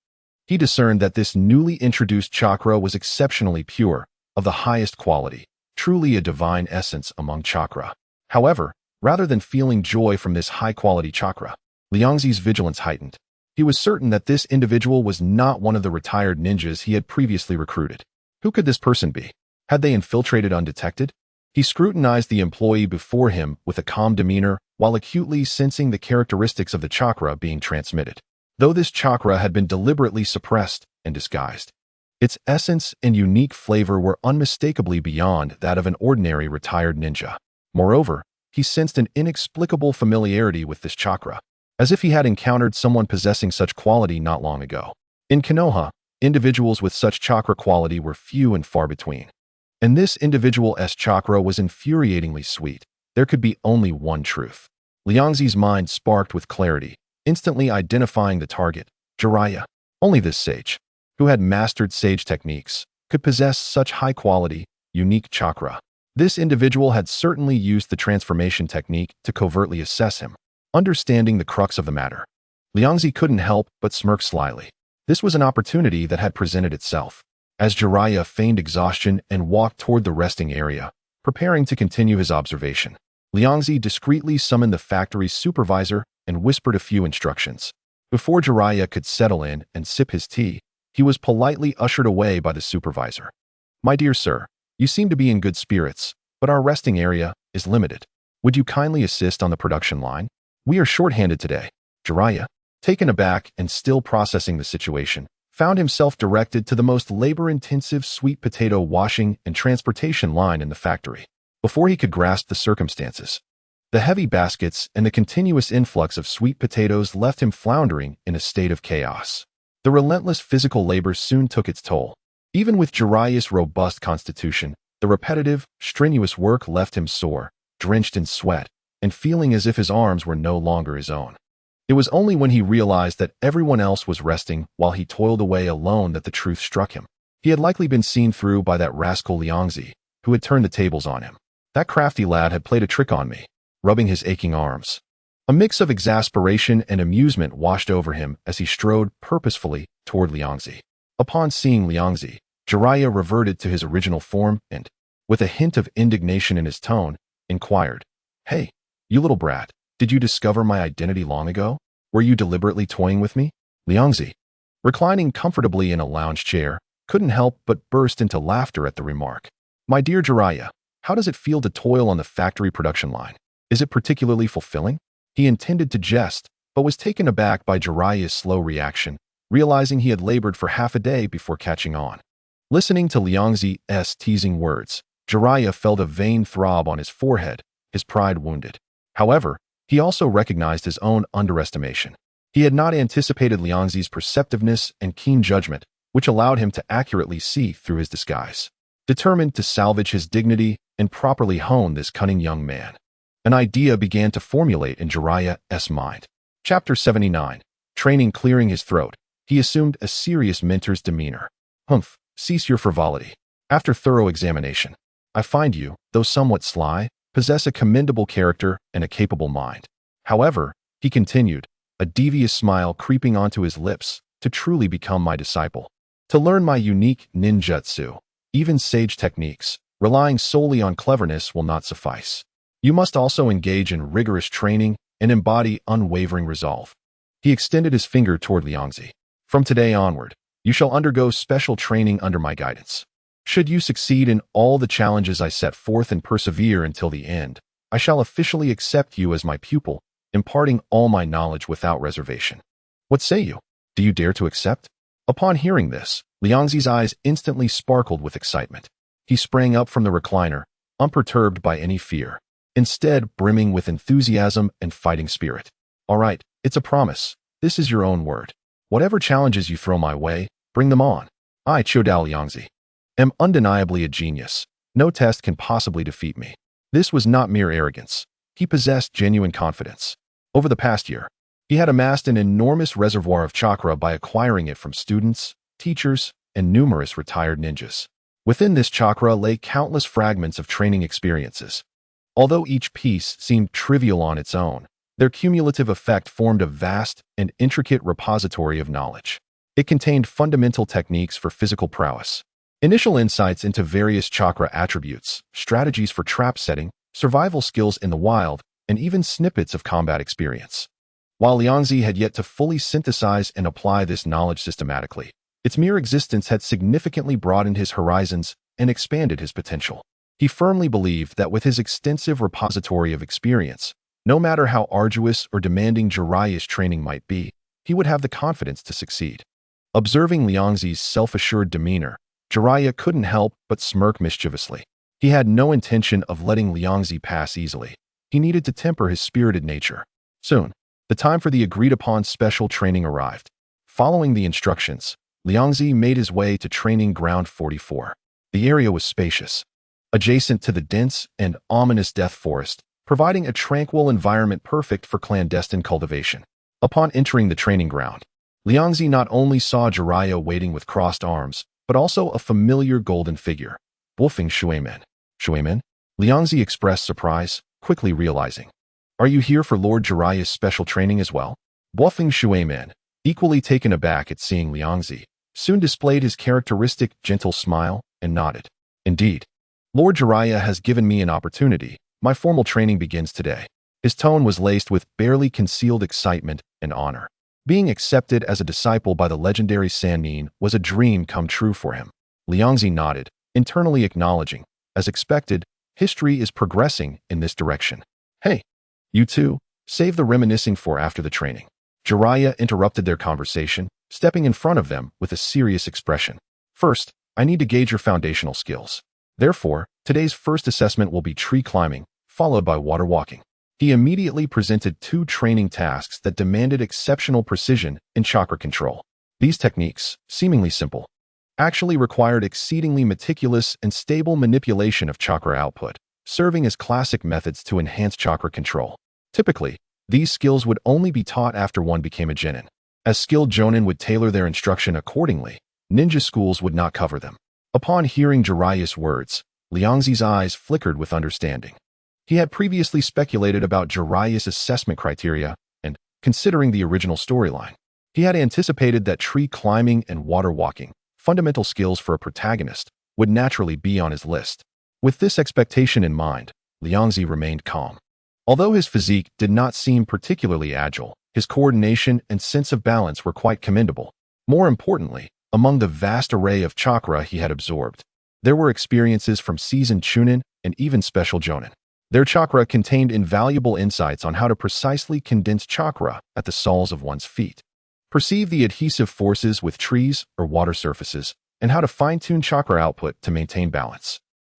He discerned that this newly introduced chakra was exceptionally pure, of the highest quality, truly a divine essence among chakra. However, rather than feeling joy from this high-quality chakra, Liangzi's vigilance heightened. He was certain that this individual was not one of the retired ninjas he had previously recruited. Who could this person be? Had they infiltrated undetected? He scrutinized the employee before him with a calm demeanor while acutely sensing the characteristics of the chakra being transmitted. Though this chakra had been deliberately suppressed and disguised, its essence and unique flavor were unmistakably beyond that of an ordinary retired ninja. Moreover, he sensed an inexplicable familiarity with this chakra, as if he had encountered someone possessing such quality not long ago. In Konoha, individuals with such chakra quality were few and far between. And this individual's chakra was infuriatingly sweet. There could be only one truth. Liangzi's mind sparked with clarity, instantly identifying the target, Jiraiya. Only this sage, who had mastered sage techniques, could possess such high-quality, unique chakra. This individual had certainly used the transformation technique to covertly assess him, understanding the crux of the matter. Liangzi couldn't help but smirk slyly. This was an opportunity that had presented itself. As Jiraiya feigned exhaustion and walked toward the resting area, preparing to continue his observation, Liangzi discreetly summoned the factory's supervisor and whispered a few instructions. Before Jiraiya could settle in and sip his tea, he was politely ushered away by the supervisor. "My dear sir, you seem to be in good spirits, but our resting area is limited. Would you kindly assist on the production line? We are short-handed today." Jiraiya, taken aback and still processing the situation, found himself directed to the most labor-intensive sweet potato washing and transportation line in the factory. Before he could grasp the circumstances, the heavy baskets and the continuous influx of sweet potatoes left him floundering in a state of chaos. The relentless physical labor soon took its toll. Even with Jiraiya's robust constitution, the repetitive, strenuous work left him sore, drenched in sweat, and feeling as if his arms were no longer his own. It was only when he realized that everyone else was resting while he toiled away alone that the truth struck him. He had likely been seen through by that rascal Liangzi, who had turned the tables on him. That crafty lad had played a trick on me, rubbing his aching arms. A mix of exasperation and amusement washed over him as he strode purposefully toward Liangzi. Upon seeing Liangzi, Jiraiya reverted to his original form and, with a hint of indignation in his tone, inquired, "Hey, you little brat, did you discover my identity long ago? Were you deliberately toying with me?" Liangzi, reclining comfortably in a lounge chair, couldn't help but burst into laughter at the remark. "My dear Jiraiya, how does it feel to toil on the factory production line? Is it particularly fulfilling?" He intended to jest, but was taken aback by Jiraiya's slow reaction, realizing he had labored for half a day before catching on. Listening to Liangzi's teasing words, Jiraiya felt a vain throb on his forehead, his pride wounded. However, he also recognized his own underestimation. He had not anticipated Liangzi's perceptiveness and keen judgment, which allowed him to accurately see through his disguise. Determined to salvage his dignity and properly hone this cunning young man, an idea began to formulate in Jiraiya's mind. Chapter 79. Training clearing his throat, he assumed a serious mentor's demeanor. "Humph, cease your frivolity. After thorough examination, I find you, though somewhat sly, possess a commendable character and a capable mind. However," he continued, a devious smile creeping onto his lips, "to truly become my disciple, to learn my unique ninjutsu, even sage techniques, relying solely on cleverness will not suffice. You must also engage in rigorous training and embody unwavering resolve." He extended his finger toward Liangzi. "From today onward, you shall undergo special training under my guidance. Should you succeed in all the challenges I set forth and persevere until the end, I shall officially accept you as my pupil, imparting all my knowledge without reservation. What say you? Do you dare to accept?" Upon hearing this, Liangzi's eyes instantly sparkled with excitement. He sprang up from the recliner, unperturbed by any fear, instead brimming with enthusiasm and fighting spirit. "All right, it's a promise. This is your own word. Whatever challenges you throw my way, bring them on. I, Chodao Liangzi, am undeniably a genius. No test can possibly defeat me." This was not mere arrogance. He possessed genuine confidence. Over the past year, he had amassed an enormous reservoir of chakra by acquiring it from students, teachers, and numerous retired ninjas. Within this chakra lay countless fragments of training experiences. Although each piece seemed trivial on its own, their cumulative effect formed a vast and intricate repository of knowledge. It contained fundamental techniques for physical prowess, initial insights into various chakra attributes, strategies for trap setting, survival skills in the wild, and even snippets of combat experience. While Liangzi had yet to fully synthesize and apply this knowledge systematically, its mere existence had significantly broadened his horizons and expanded his potential. He firmly believed that with his extensive repository of experience, no matter how arduous or demanding Jiraiya's training might be, he would have the confidence to succeed. Observing Liangzi's self-assured demeanor, Jiraiya couldn't help but smirk mischievously. He had no intention of letting Liangzi pass easily. He needed to temper his spirited nature. Soon, the time for the agreed-upon special training arrived. Following the instructions, Liangzi made his way to Training Ground 44. The area was spacious, adjacent to the dense and ominous death forest, providing a tranquil environment perfect for clandestine cultivation. Upon entering the training ground, Liangzi not only saw Jiraiya waiting with crossed arms, but also a familiar golden figure, Wolfing Shuimen. "Shuimen?" Liangzi expressed surprise, quickly realizing. "Are you here for Lord Jiraiya's special training as well?" Wolfing Shuimen, equally taken aback at seeing Liangzi, soon displayed his characteristic gentle smile and nodded. "Indeed. Lord Jiraiya has given me an opportunity. My formal training begins today." His tone was laced with barely concealed excitement and honor. Being accepted as a disciple by the legendary Sannin was a dream come true for him. Liangzi nodded, internally acknowledging, as expected, history is progressing in this direction. "Hey, you two, save the reminiscing for after the training." Jiraiya interrupted their conversation, stepping in front of them with a serious expression. "First, I need to gauge your foundational skills. Therefore, today's first assessment will be tree climbing, followed by water walking." He immediately presented 2 training tasks that demanded exceptional precision and chakra control. These techniques, seemingly simple, actually required exceedingly meticulous and stable manipulation of chakra output, serving as classic methods to enhance chakra control. Typically, These skills would only be taught after one became a genin. As skilled jonin would tailor their instruction accordingly, ninja schools would not cover them. Upon hearing Jiraiya's words, Liangzi's eyes flickered with understanding. He had previously speculated about Jiraiya's assessment criteria, and, considering the original storyline, he had anticipated that tree climbing and water walking, fundamental skills for a protagonist, would naturally be on his list. With this expectation in mind, Liangzi remained calm. Although his physique did not seem particularly agile, his coordination and sense of balance were quite commendable. More importantly, among the vast array of chakra he had absorbed, there were experiences from seasoned chunin and even special jonin. Their chakra contained invaluable insights on how to precisely condense chakra at the soles of one's feet, perceive the adhesive forces with trees or water surfaces, and how to fine-tune chakra output to maintain balance.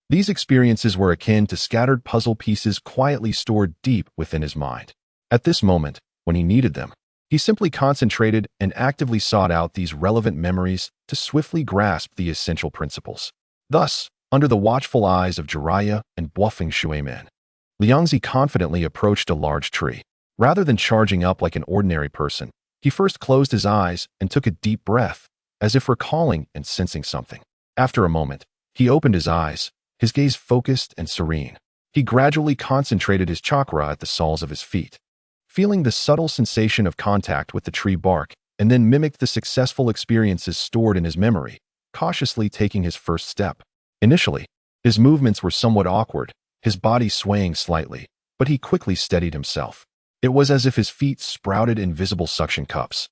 These experiences were akin to scattered puzzle pieces quietly stored deep within his mind. At this moment, when he needed them, he simply concentrated and actively sought out these relevant memories to swiftly grasp the essential principles. Thus, under the watchful eyes of Jiraiya and Bluffing Shueman, Liangzi confidently approached a large tree. Rather than charging up like an ordinary person, he first closed his eyes and took a deep breath, as if recalling and sensing something. After a moment, he opened his eyes, his gaze focused and serene. He gradually concentrated his chakra at the soles of his feet, feeling the subtle sensation of contact with the tree bark, and then mimicked the successful experiences stored in his memory, cautiously taking his first step. Initially, his movements were somewhat awkward, his body swaying slightly, but he quickly steadied himself. It was as if his feet sprouted invisible suction cups,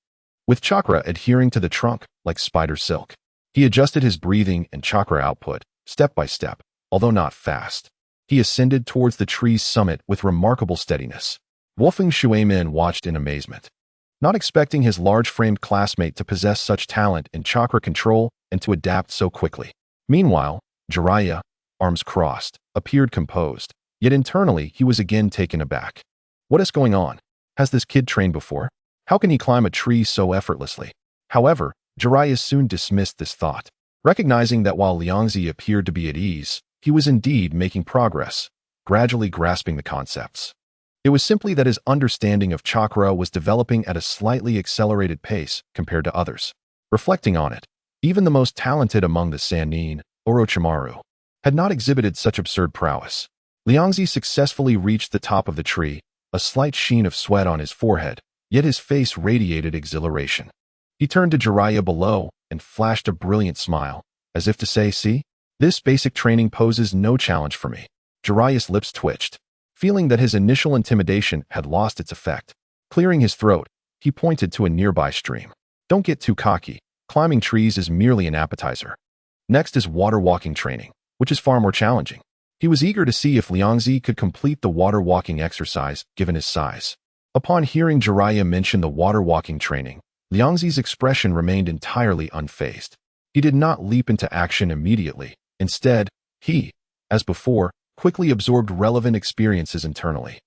with chakra adhering to the trunk like spider silk. He adjusted his breathing and chakra output, step by step, although not fast. He ascended towards the tree's summit with remarkable steadiness. Wolfing Shuemin watched in amazement, not expecting his large-framed classmate to possess such talent in chakra control and to adapt so quickly. Meanwhile, Jiraiya, arms crossed, appeared composed, yet internally he was again taken aback. What is going on? Has this kid trained before? How can he climb a tree so effortlessly? However, Jiraiya soon dismissed this thought, recognizing that while Liangzi appeared to be at ease, he was indeed making progress, gradually grasping the concepts. It was simply that his understanding of chakra was developing at a slightly accelerated pace compared to others. Reflecting on it, even the most talented among the Sannin, Orochimaru, had not exhibited such absurd prowess. Liangzi successfully reached the top of the tree, a slight sheen of sweat on his forehead, yet his face radiated exhilaration. He turned to Jiraiya below and flashed a brilliant smile, as if to say, "See? This basic training poses no challenge for me." Jiraiya's lips twitched, feeling that his initial intimidation had lost its effect. Clearing his throat, he pointed to a nearby stream. "Don't get too cocky. Climbing trees is merely an appetizer. Next is water walking training, which is far more challenging." He was eager to see if Liangzi could complete the water walking exercise given his size. Upon hearing Jiraiya mention the water walking training, Liangzi's expression remained entirely unfazed. He did not leap into action immediately. Instead, he, as before, quickly absorbed relevant experiences internally.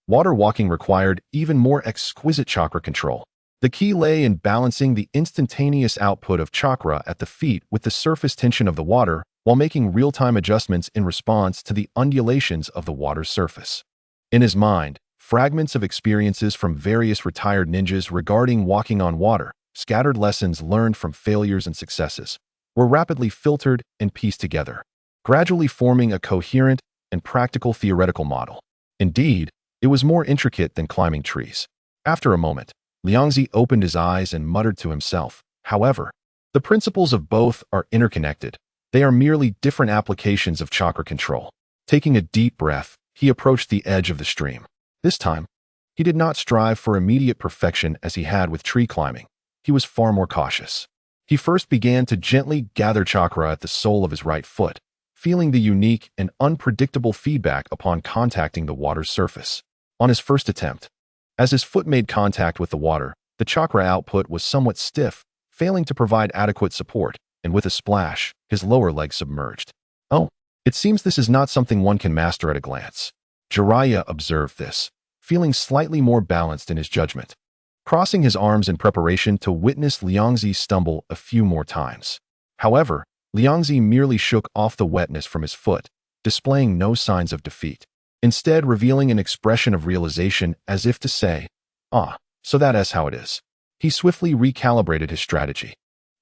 Water walking required even more exquisite chakra control. The key lay in balancing the instantaneous output of chakra at the feet with the surface tension of the water while making real-time adjustments in response to the undulations of the water's surface. In his mind, fragments of experiences from various retired ninjas regarding walking on water, scattered lessons learned from failures and successes, were rapidly filtered and pieced together, gradually forming a coherent and practical theoretical model. Indeed, it was more intricate than climbing trees. After a moment, Liangzi opened his eyes and muttered to himself, "However, the principles of both are interconnected. They are merely different applications of chakra control." Taking a deep breath, he approached the edge of the stream. This time, he did not strive for immediate perfection as he had with tree climbing. He was far more cautious. He first began to gently gather chakra at the sole of his right foot, feeling the unique and unpredictable feedback upon contacting the water's surface. On his first attempt, as his foot made contact with the water, the chakra output was somewhat stiff, failing to provide adequate support, and with a splash, his lower leg submerged. "Oh, it seems this is not something one can master at a glance." Jiraiya observed this, feeling slightly more balanced in his judgment, crossing his arms in preparation to witness Liangzi stumble a few more times. However, Liangzi merely shook off the wetness from his foot, displaying no signs of defeat. instead revealing an expression of realization as if to say, "Ah, so that's how it is." He swiftly recalibrated his strategy,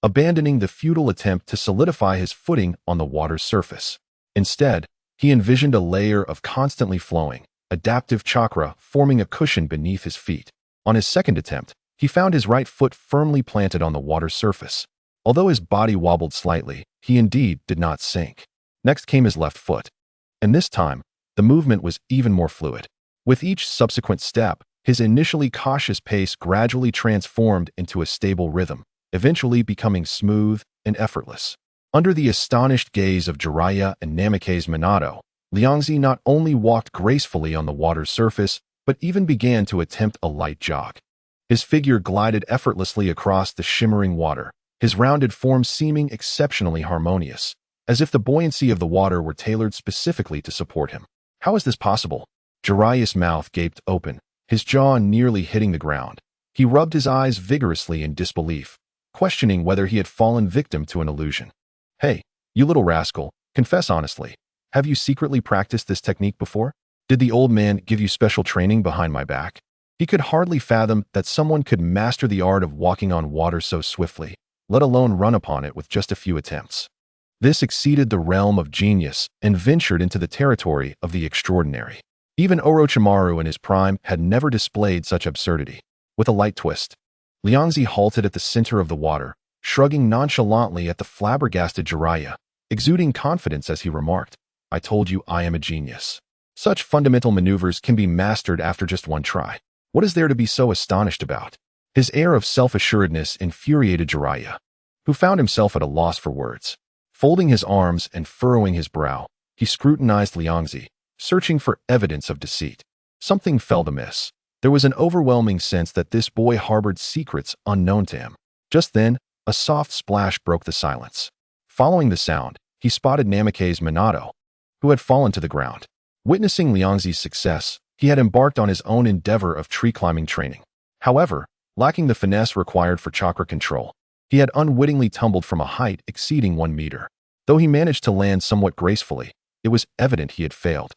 abandoning the futile attempt to solidify his footing on the water's surface. Instead, he envisioned a layer of constantly flowing, adaptive chakra forming a cushion beneath his feet. On his second attempt, he found his right foot firmly planted on the water's surface. Although his body wobbled slightly, he indeed did not sink. Next came his left foot, and this time, the movement was even more fluid. With each subsequent step, his initially cautious pace gradually transformed into a stable rhythm, eventually becoming smooth and effortless. Under the astonished gaze of Jiraiya and Namikaze Minato, Liangzi not only walked gracefully on the water's surface, but even began to attempt a light jog. His figure glided effortlessly across the shimmering water, his rounded form seeming exceptionally harmonious, as if the buoyancy of the water were tailored specifically to support him. How is this possible? Jiraiya's mouth gaped open, his jaw nearly hitting the ground. He rubbed his eyes vigorously in disbelief, questioning whether he had fallen victim to an illusion. "Hey, you little rascal, confess honestly. Have you secretly practiced this technique before? Did the old man give you special training behind my back?" He could hardly fathom that someone could master the art of walking on water so swiftly, let alone run upon it with just a few attempts. This exceeded the realm of genius and ventured into the territory of the extraordinary. Even Orochimaru in his prime had never displayed such absurdity. With a light twist, Liangzi halted at the center of the water, shrugging nonchalantly at the flabbergasted Jiraiya, exuding confidence as he remarked, "I told you I am a genius. Such fundamental maneuvers can be mastered after just one try. What is there to be so astonished about?" His air of self-assuredness infuriated Jiraiya, who found himself at a loss for words. Folding his arms and furrowing his brow, he scrutinized Liangzi, searching for evidence of deceit. Something felt amiss. There was an overwhelming sense that this boy harbored secrets unknown to him. Just then, a soft splash broke the silence. Following the sound, he spotted Namikaze Minato, who had fallen to the ground. Witnessing Liangzi's success, he had embarked on his own endeavor of tree climbing training. However, lacking the finesse required for chakra control, he had unwittingly tumbled from a height exceeding 1 meter. Though he managed to land somewhat gracefully, it was evident he had failed.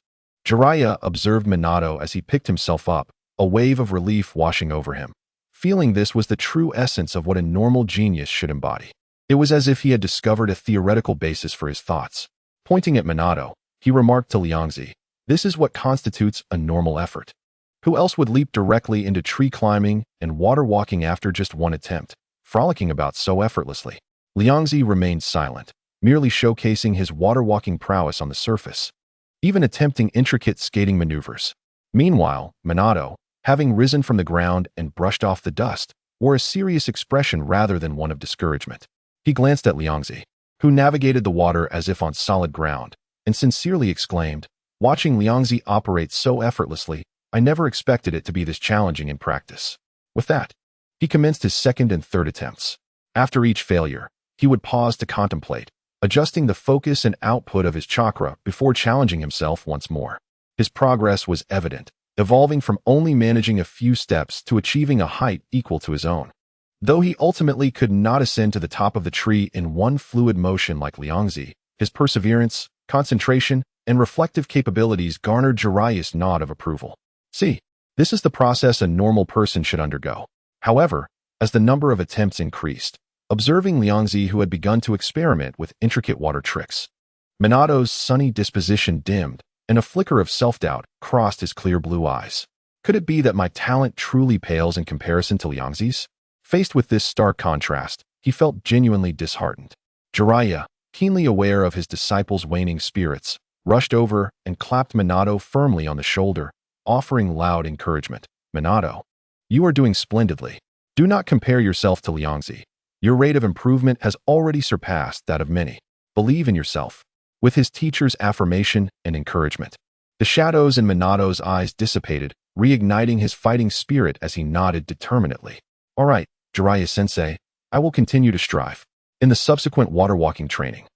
Jiraiya observed Minato as he picked himself up, a wave of relief washing over him. Feeling this was the true essence of what a normal genius should embody. It was as if he had discovered a theoretical basis for his thoughts. Pointing at Minato, he remarked to Liangzi, "This is what constitutes a normal effort. Who else would leap directly into tree climbing and water walking after just one attempt, frolicking about so effortlessly?" Liangzi remained silent, merely showcasing his water walking prowess on the surface, even attempting intricate skating maneuvers. Meanwhile, Minato, having risen from the ground and brushed off the dust, wore a serious expression rather than one of discouragement. He glanced at Liangzi, who navigated the water as if on solid ground, and sincerely exclaimed, "Watching Liangzi operate so effortlessly, I never expected it to be this challenging in practice." With that, he commenced his second and third attempts. After each failure, he would pause to contemplate, adjusting the focus and output of his chakra before challenging himself once more. His progress was evident, evolving from only managing a few steps to achieving a height equal to his own. Though he ultimately could not ascend to the top of the tree in one fluid motion like Liangzi, his perseverance, concentration, and reflective capabilities garnered Jiraiya's nod of approval. See, this is the process a normal person should undergo. However, as the number of attempts increased, observing Liangzi, who had begun to experiment with intricate water tricks, Minato's sunny disposition dimmed, and a flicker of self-doubt crossed his clear blue eyes. Could it be that my talent truly pales in comparison to Liangzi's? Faced with this stark contrast, he felt genuinely disheartened. Jiraiya, keenly aware of his disciple's waning spirits, rushed over and clapped Minato firmly on the shoulder, offering loud encouragement. "Minato, you are doing splendidly. Do not compare yourself to Liangzi. Your rate of improvement has already surpassed that of many. Believe in yourself." With his teacher's affirmation and encouragement, the shadows in Minato's eyes dissipated, reigniting his fighting spirit as he nodded determinedly. "All right, Jiraiya-sensei, I will continue to strive." In the subsequent water-walking training,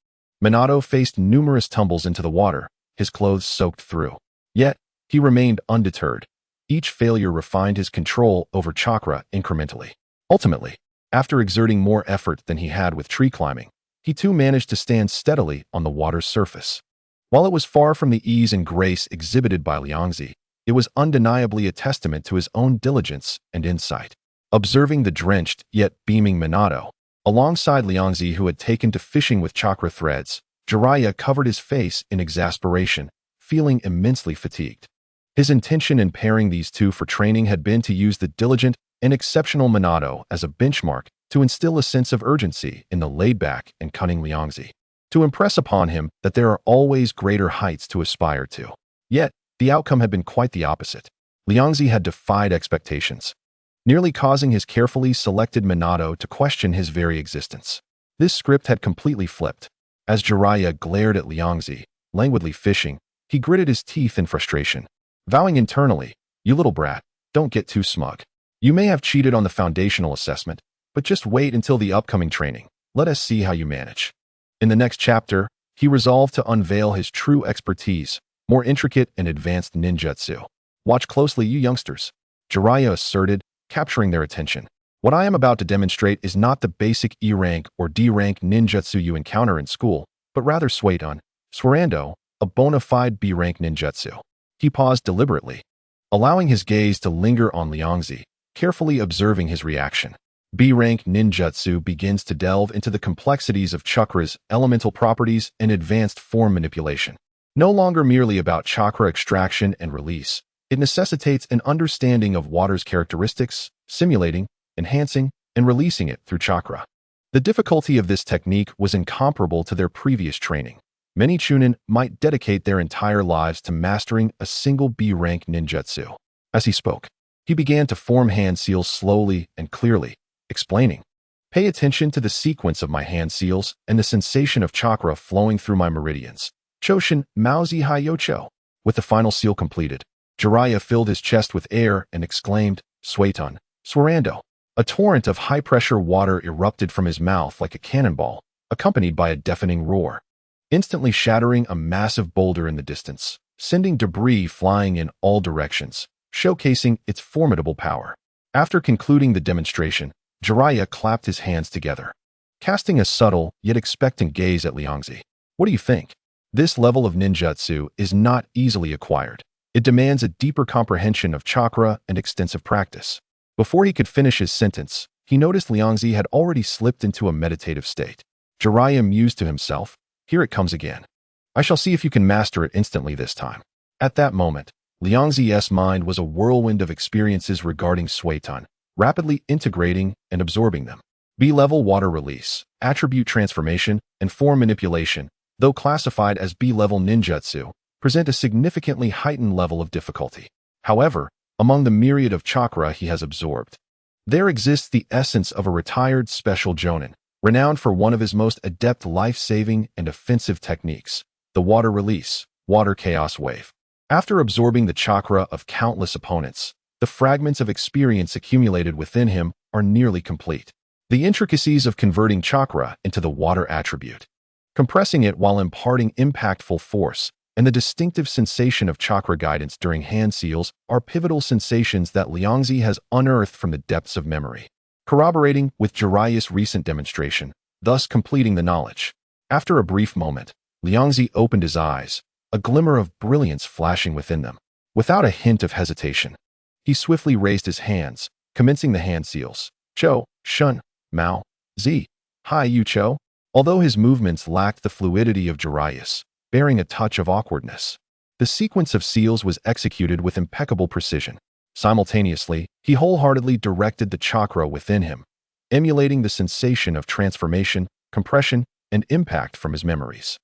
Minato faced numerous tumbles into the water, his clothes soaked through. Yet, he remained undeterred. Each failure refined his control over chakra incrementally. Ultimately, after exerting more effort than he had with tree climbing, he too managed to stand steadily on the water's surface. While it was far from the ease and grace exhibited by Liangzi, it was undeniably a testament to his own diligence and insight. Observing the drenched yet beaming Minato, alongside Liangzi who had taken to fishing with chakra threads, Jiraiya covered his face in exasperation, feeling immensely fatigued. His intention in pairing these two for training had been to use the diligent and exceptional Minato as a benchmark to instill a sense of urgency in the laid-back and cunning Liangzi, to impress upon him that there are always greater heights to aspire to. Yet, the outcome had been quite the opposite. Liangzi had defied expectations, nearly causing his carefully selected Minato to question his very existence. This script had completely flipped. As Jiraiya glared at Liangzi, languidly fishing, he gritted his teeth in frustration, vowing internally, "You little brat, don't get too smug. You may have cheated on the foundational assessment, but just wait until the upcoming training. Let us see how you manage." In the next chapter, he resolved to unveil his true expertise, more intricate and advanced ninjutsu. "Watch closely, you youngsters," Jiraiya asserted, capturing their attention. "What I am about to demonstrate is not the basic E-rank or D-rank ninjutsu you encounter in school, but rather Suiton, Swarando, a bona fide B-rank ninjutsu." He paused deliberately, allowing his gaze to linger on Liangzi, carefully observing his reaction. B-rank ninjutsu begins to delve into the complexities of chakras, elemental properties, and advanced form manipulation. No longer merely about chakra extraction and release, it necessitates an understanding of water's characteristics, simulating, enhancing, and releasing it through chakra. The difficulty of this technique was incomparable to their previous training. Many Chunin might dedicate their entire lives to mastering a single B-rank ninjutsu. As he spoke, he began to form hand seals slowly and clearly, explaining, "Pay attention to the sequence of my hand seals and the sensation of chakra flowing through my meridians. Choshin Maozi Hyocho." With the final seal completed, Jiraiya filled his chest with air and exclaimed, "Suiton, Swarando." A torrent of high-pressure water erupted from his mouth like a cannonball, accompanied by a deafening roar, instantly shattering a massive boulder in the distance, sending debris flying in all directions, showcasing its formidable power. After concluding the demonstration, Jiraiya clapped his hands together, casting a subtle yet expectant gaze at Liangzi. "What do you think? This level of ninjutsu is not easily acquired. It demands a deeper comprehension of chakra and extensive practice." Before he could finish his sentence, he noticed Liangzi had already slipped into a meditative state. Jiraiya mused to himself, "Here it comes again. I shall see if you can master it instantly this time." At that moment, Liangzi's mind was a whirlwind of experiences regarding Suiton, rapidly integrating and absorbing them. B-level water release, attribute transformation, and form manipulation, though classified as B-level ninjutsu, present a significantly heightened level of difficulty. However, among the myriad of chakra he has absorbed, there exists the essence of a retired special jonin, renowned for one of his most adept life-saving and offensive techniques, the water release, water chaos wave. After absorbing the chakra of countless opponents, the fragments of experience accumulated within him are nearly complete. The intricacies of converting chakra into the water attribute, compressing it while imparting impactful force, and the distinctive sensation of chakra guidance during hand seals are pivotal sensations that Liangzi has unearthed from the depths of memory, corroborating with Jiraiya's recent demonstration, thus completing the knowledge. After a brief moment, Liangzi opened his eyes, a glimmer of brilliance flashing within them. Without a hint of hesitation, he swiftly raised his hands, commencing the hand seals. "Cho, Shun, Mao, Zi, Hai Yu Cho." Although his movements lacked the fluidity of Jiraiya's, bearing a touch of awkwardness, the sequence of seals was executed with impeccable precision. Simultaneously, he wholeheartedly directed the chakra within him, emulating the sensation of transformation, compression, and impact from his memories.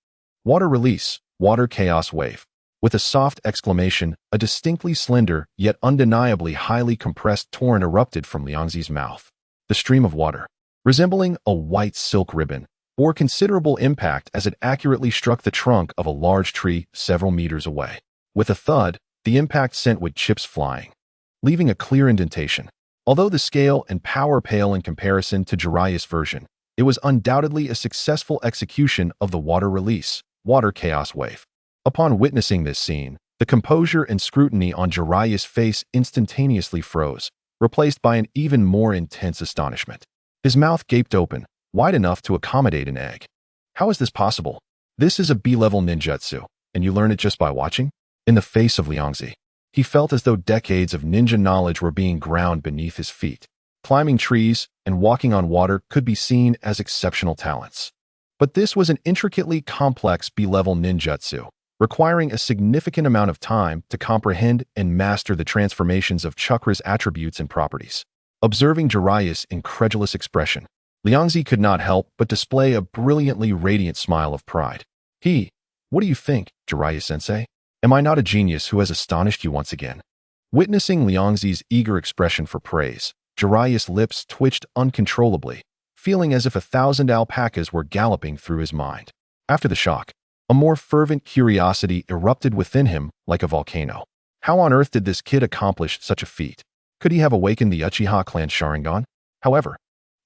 Water release, water chaos wave. With a soft exclamation, a distinctly slender, yet undeniably highly compressed torrent erupted from Liangzi's mouth. The stream of water, resembling a white silk ribbon, bore considerable impact as it accurately struck the trunk of a large tree several meters away. With a thud, the impact sent wood chips flying, leaving a clear indentation. Although the scale and power pale in comparison to Jiraiya's version, it was undoubtedly a successful execution of the water release, water chaos wave. Upon witnessing this scene, the composure and scrutiny on Jiraiya's face instantaneously froze, replaced by an even more intense astonishment. His mouth gaped open, wide enough to accommodate an egg. How is this possible? This is a B-level ninjutsu, and you learn it just by watching? In the face of Liangzi, he felt as though decades of ninja knowledge were being ground beneath his feet. Climbing trees and walking on water could be seen as exceptional talents. But this was an intricately complex B-level ninjutsu, requiring a significant amount of time to comprehend and master the transformations of Chakra's attributes and properties. Observing Jiraiya's incredulous expression, Liangzi could not help but display a brilliantly radiant smile of pride. What do you think, Jiraiya-sensei? Am I not a genius who has astonished you once again? Witnessing Liangzi's eager expression for praise, Jiraiya's lips twitched uncontrollably, feeling as if 1,000 alpacas were galloping through his mind. After the shock, a more fervent curiosity erupted within him like a volcano. How on earth did this kid accomplish such a feat? Could he have awakened the Uchiha clan Sharingan? However,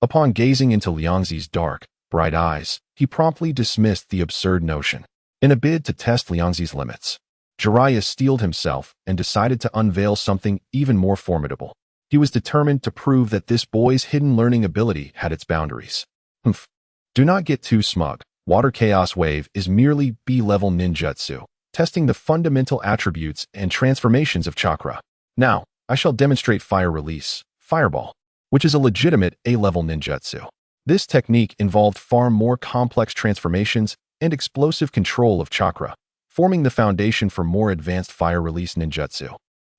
upon gazing into Liangzi's dark, bright eyes, he promptly dismissed the absurd notion. In a bid to test Liangzi's limits, Jiraiya steeled himself and decided to unveil something even more formidable. He was determined to prove that this boy's hidden learning ability had its boundaries. Do not get too smug. Water Chaos Wave is merely B-level ninjutsu, testing the fundamental attributes and transformations of chakra. Now, I shall demonstrate Fire Release, Fireball, which is a legitimate A-level ninjutsu. This technique involved far more complex transformations and explosive control of chakra, forming the foundation for more advanced fire release ninjutsu,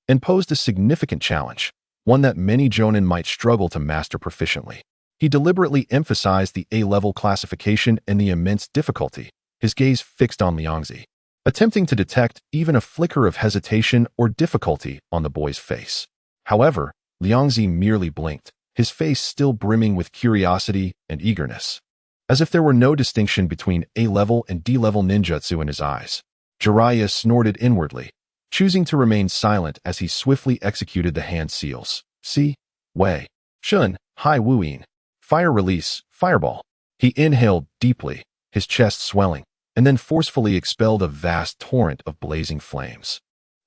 and posed a significant challenge, one that many jonin might struggle to master proficiently. He deliberately emphasized the A-level classification and the immense difficulty, his gaze fixed on Liangzi, attempting to detect even a flicker of hesitation or difficulty on the boy's face. However, Liangzi merely blinked, his face still brimming with curiosity and eagerness. As if there were no distinction between A-level and D-level ninjutsu in his eyes, Jiraiya snorted inwardly, choosing to remain silent as he swiftly executed the hand seals. Si, Wei, Shun, Hai Wuyin. Fire Release, Fireball. He inhaled deeply, his chest swelling, and then forcefully expelled a vast torrent of blazing flames.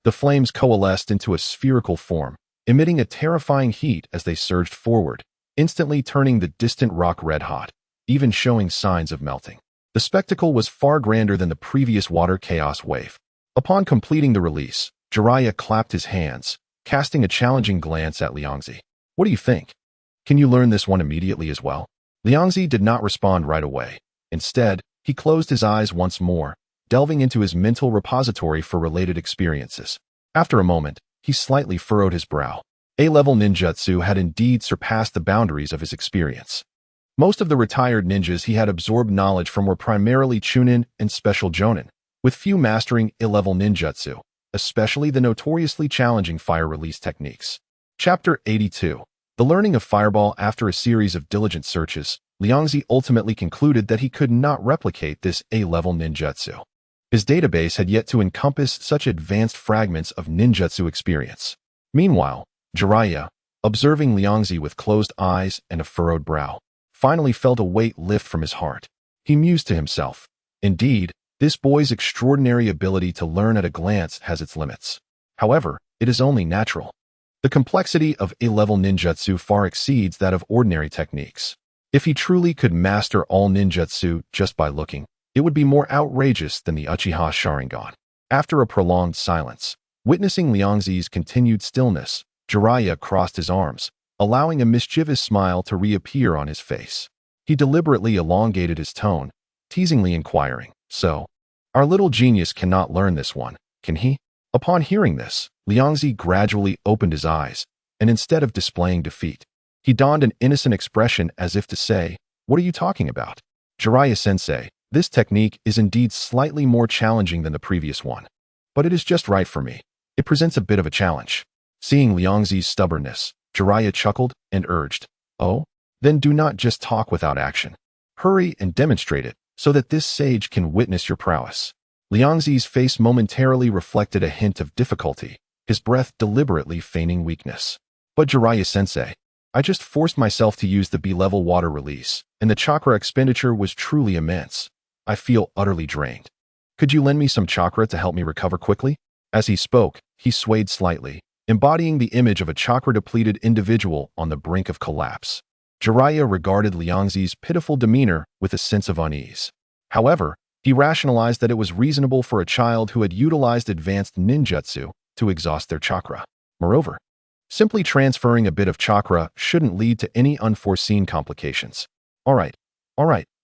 The flames coalesced into a spherical form, emitting a terrifying heat as they surged forward, instantly turning the distant rock red-hot, even showing signs of melting. The spectacle was far grander than the previous Water Chaos Wave. Upon completing the release, Jiraiya clapped his hands, casting a challenging glance at Liangzi. What do you think? Can you learn this one immediately as well? Liangzi did not respond right away. Instead, he closed his eyes once more, delving into his mental repository for related experiences. After a moment, he slightly furrowed his brow. A-level ninjutsu had indeed surpassed the boundaries of his experience. Most of the retired ninjas he had absorbed knowledge from were primarily chunin and special jonin, with few mastering A-level ninjutsu, especially the notoriously challenging fire release techniques. Chapter 82. The learning of Fireball. After a series of diligent searches, Liangzi ultimately concluded that he could not replicate this A-level ninjutsu. His database had yet to encompass such advanced fragments of ninjutsu experience. Meanwhile, Jiraiya, observing Liangzi with closed eyes and a furrowed brow, finally felt a weight lift from his heart. He mused to himself. Indeed, this boy's extraordinary ability to learn at a glance has its limits. However, it is only natural. The complexity of A-level ninjutsu far exceeds that of ordinary techniques. If he truly could master all ninjutsu just by looking, it would be more outrageous than the Uchiha Sharingan. After a prolonged silence, witnessing Liangzi's continued stillness, Jiraiya crossed his arms, allowing a mischievous smile to reappear on his face. He deliberately elongated his tone, teasingly inquiring, "So, our little genius cannot learn this one, can he?" Upon hearing this, Liangzi gradually opened his eyes, and instead of displaying defeat, he donned an innocent expression as if to say, "What are you talking about? Jiraiya-sensei, this technique is indeed slightly more challenging than the previous one, but it is just right for me. It presents a bit of a challenge." Seeing Liangzi's stubbornness, Jiraiya chuckled and urged, "Oh, then do not just talk without action. Hurry and demonstrate it, so that this sage can witness your prowess." Liangzi's face momentarily reflected a hint of difficulty, his breath deliberately feigning weakness. "But Jiraiya-sensei, I just forced myself to use the B-level water release, and the chakra expenditure was truly immense. I feel utterly drained. Could you lend me some chakra to help me recover quickly?" As he spoke, he swayed slightly, embodying the image of a chakra-depleted individual on the brink of collapse. Jiraiya regarded Liangzi's pitiful demeanor with a sense of unease. However, He rationalized that it was reasonable for a child who had utilized advanced ninjutsu to exhaust their chakra. Moreover, simply transferring a bit of chakra shouldn't lead to any unforeseen complications. All right,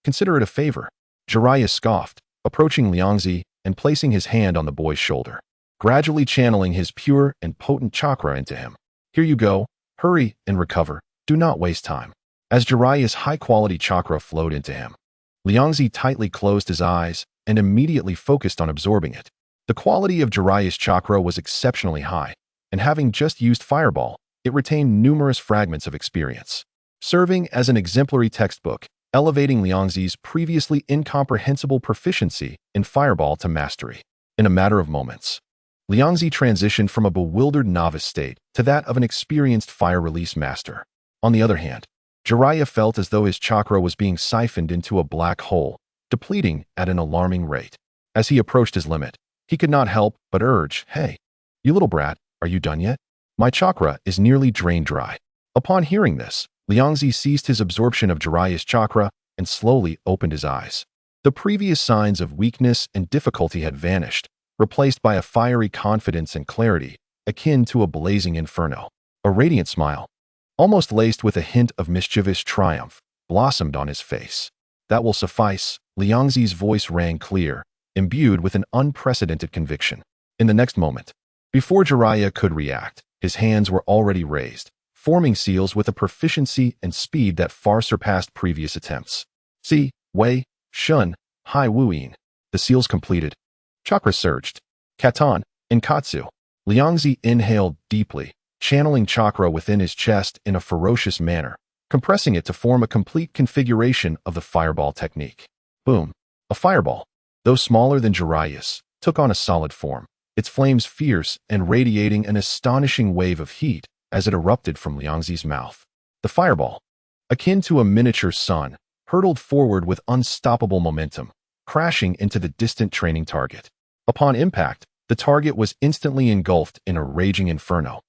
consider it a favor. Jiraiya scoffed, approaching Liangzi and placing his hand on the boy's shoulder, gradually channeling his pure and potent chakra into him. Here you go, hurry and recover, do not waste time. As Jiraiya's high-quality chakra flowed into him, Liangzi tightly closed his eyes and immediately focused on absorbing it. The quality of Jiraiya's chakra was exceptionally high, and having just used Fireball, it retained numerous fragments of experience, serving as an exemplary textbook, elevating Liangzi's previously incomprehensible proficiency in Fireball to mastery. In a matter of moments, Liangzi transitioned from a bewildered novice state to that of an experienced fire release master. On the other hand, Jiraiya felt as though his chakra was being siphoned into a black hole, depleting at an alarming rate. As he approached his limit, he could not help but urge, "Hey, you little brat, are you done yet? My chakra is nearly drained dry." Upon hearing this, Liangzi ceased his absorption of Jiraiya's chakra and slowly opened his eyes. The previous signs of weakness and difficulty had vanished, replaced by a fiery confidence and clarity, akin to a blazing inferno. A radiant smile, almost laced with a hint of mischievous triumph, blossomed on his face. "That will suffice," Liangzi's voice rang clear, imbued with an unprecedented conviction. In the next moment, before Jiraiya could react, his hands were already raised, forming seals with a proficiency and speed that far surpassed previous attempts. "Si, Wei, Shun, Hai Wuyin." The seals completed. Chakra surged. Katan, Inkatsu. Liangzi inhaled deeply, channeling chakra within his chest in a ferocious manner, compressing it to form a complete configuration of the fireball technique. Boom. A fireball, though smaller than Jiraiya's, took on a solid form, its flames fierce and radiating an astonishing wave of heat as it erupted from Liangzi's mouth. The fireball, akin to a miniature sun, hurtled forward with unstoppable momentum, crashing into the distant training target. Upon impact, the target was instantly engulfed in a raging inferno,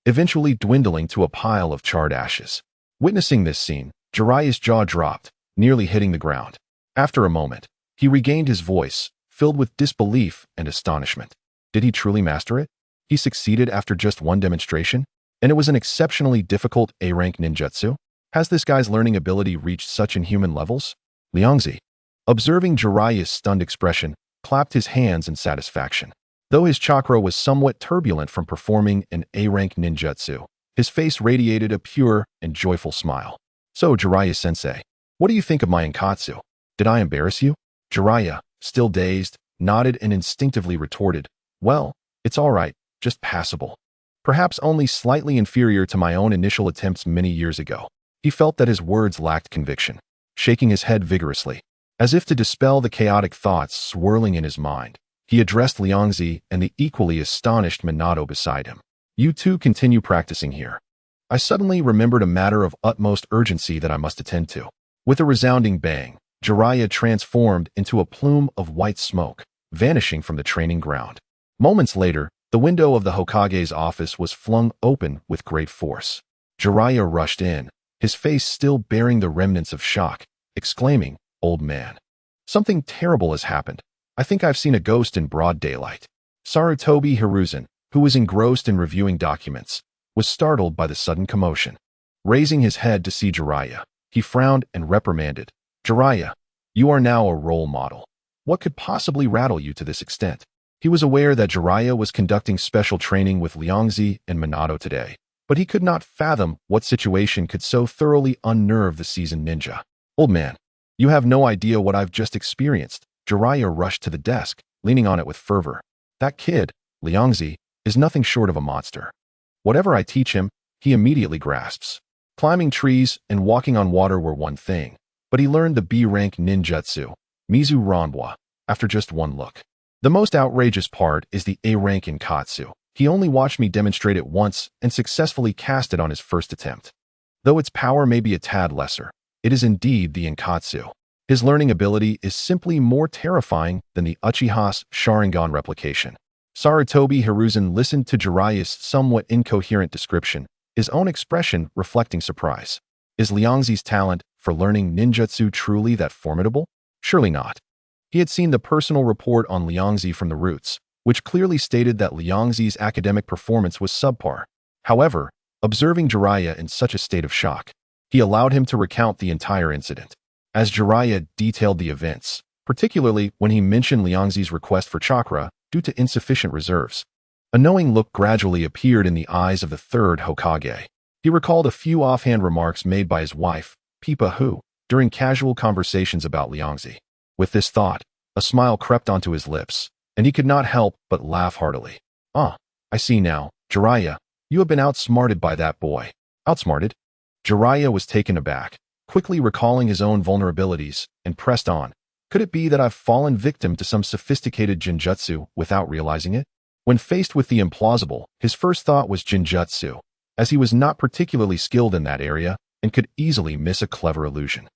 eventually dwindling to a pile of charred ashes. Witnessing this scene, Jiraiya's jaw dropped, nearly hitting the ground. After a moment, he regained his voice, filled with disbelief and astonishment. Did he truly master it? He succeeded after just one demonstration? And it was an exceptionally difficult A-rank ninjutsu? Has this guy's learning ability reached such inhuman levels? Liangzi, observing Jiraiya's stunned expression, clapped his hands in satisfaction. Though his chakra was somewhat turbulent from performing an A-rank ninjutsu, his face radiated a pure and joyful smile. "So, Jiraiya-sensei, what do you think of my Inkatsu? Did I embarrass you?" Jiraiya, still dazed, nodded and instinctively retorted, "Well, it's all right, just passable. Perhaps only slightly inferior to my own initial attempts many years ago." He felt that his words lacked conviction, shaking his head vigorously. As if to dispel the chaotic thoughts swirling in his mind, he addressed Liangzi and the equally astonished Minato beside him. "You two continue practicing here. I suddenly remembered a matter of utmost urgency that I must attend to." With a resounding bang, Jiraiya transformed into a plume of white smoke, vanishing from the training ground. Moments later, the window of the Hokage's office was flung open with great force. Jiraiya rushed in, his face still bearing the remnants of shock, exclaiming, "Old man, something terrible has happened. I think I've seen a ghost in broad daylight." Sarutobi Hiruzen, who was engrossed in reviewing documents, was startled by the sudden commotion. Raising his head to see Jiraiya, he frowned and reprimanded, "Jiraiya, you are now a role model. What could possibly rattle you to this extent?" He was aware that Jiraiya was conducting special training with Liangzi and Minato today, but he could not fathom what situation could so thoroughly unnerve the seasoned ninja. "Old man, you have no idea what I've just experienced." Jiraiya rushed to the desk, leaning on it with fervor. "That kid, Liangzi, is nothing short of a monster. Whatever I teach him, he immediately grasps. Climbing trees and walking on water were one thing, but he learned the B-rank ninjutsu, Mizu Ranbwa, after just one look. The most outrageous part is the A-rank Inkatsu. He only watched me demonstrate it once and successfully cast it on his first attempt. Though its power may be a tad lesser, it is indeed the Inkatsu. His learning ability is simply more terrifying than the Uchiha's Sharingan replication." Sarutobi Hiruzen listened to Jiraiya's somewhat incoherent description, his own expression reflecting surprise. Is Liangzi's talent for learning ninjutsu truly that formidable? Surely not. He had seen the personal report on Liangzi from the Roots, which clearly stated that Liangzi's academic performance was subpar. However, observing Jiraiya in such a state of shock, he allowed him to recount the entire incident. As Jiraiya detailed the events, particularly when he mentioned Liangzi's request for chakra due to insufficient reserves, a knowing look gradually appeared in the eyes of the Third Hokage. He recalled a few offhand remarks made by his wife, Pipa Hu, during casual conversations about Liangzi. With this thought, a smile crept onto his lips, and he could not help but laugh heartily. "Ah, I see now, Jiraiya, you have been outsmarted by that boy." Outsmarted? Jiraiya was taken aback, quickly recalling his own vulnerabilities, and pressed on. Could it be that I've fallen victim to some sophisticated genjutsu without realizing it? When faced with the implausible, his first thought was genjutsu, as he was not particularly skilled in that area and could easily miss a clever illusion.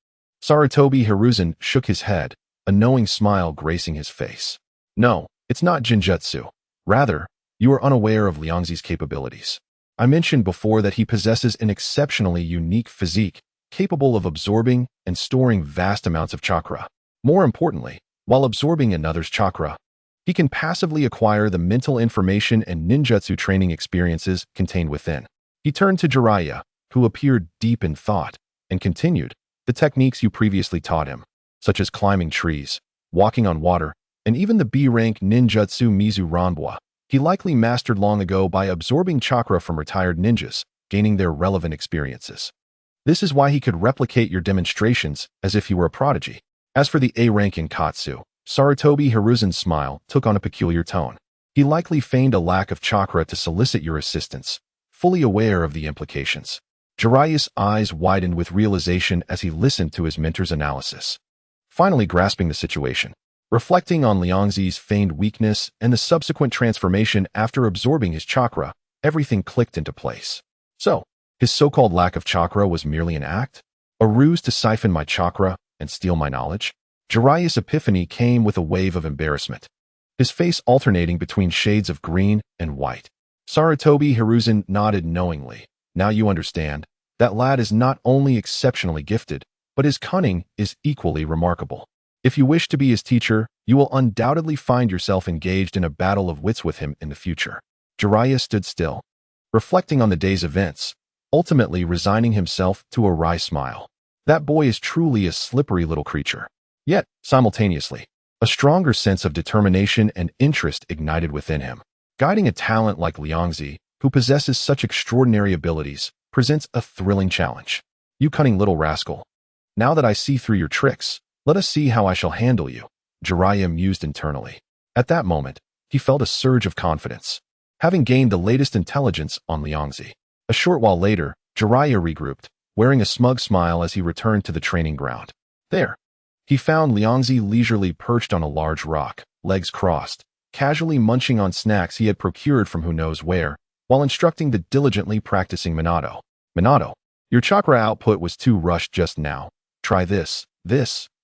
Sarutobi Hiruzen shook his head, a knowing smile gracing his face. "No, it's not genjutsu. Rather, you are unaware of Liangzi's capabilities. I mentioned before that he possesses an exceptionally unique physique, capable of absorbing and storing vast amounts of chakra. More importantly, while absorbing another's chakra, he can passively acquire the mental information and ninjutsu training experiences contained within." He turned to Jiraiya, who appeared deep in thought, and continued, "The techniques you previously taught him, such as climbing trees, walking on water, and even the B-rank ninjutsu Mizu Ranbwa, he likely mastered long ago by absorbing chakra from retired ninjas, gaining their relevant experiences. This is why he could replicate your demonstrations as if he were a prodigy." As for the A-rank in Katsu, Sarutobi Hiruzen's smile took on a peculiar tone. He likely feigned a lack of chakra to solicit your assistance, fully aware of the implications. Jiraiya's eyes widened with realization as he listened to his mentor's analysis. Finally grasping the situation, reflecting on Liangzi's feigned weakness and the subsequent transformation after absorbing his chakra, everything clicked into place. So, his so-called lack of chakra was merely an act? A ruse to siphon my chakra and steal my knowledge? Jiraiya's epiphany came with a wave of embarrassment, his face alternating between shades of green and white. Sarutobi Hiruzen nodded knowingly. "Now you understand. That lad is not only exceptionally gifted, but his cunning is equally remarkable. If you wish to be his teacher, you will undoubtedly find yourself engaged in a battle of wits with him in the future." Jiraiya stood still, reflecting on the day's events, ultimately resigning himself to a wry smile. That boy is truly a slippery little creature. Yet, simultaneously, a stronger sense of determination and interest ignited within him. Guiding a talent like Liangzi, who possesses such extraordinary abilities, presents a thrilling challenge. "You cunning little rascal. Now that I see through your tricks, let us see how I shall handle you," Jiraiya mused internally. At that moment, he felt a surge of confidence, having gained the latest intelligence on Liangzi. A short while later, Jiraiya regrouped, wearing a smug smile as he returned to the training ground. There, he found Liangzi leisurely perched on a large rock, legs crossed, casually munching on snacks he had procured from who knows where, while instructing the diligently practicing Minato. "Minato, your chakra output was too rushed just now. Try this,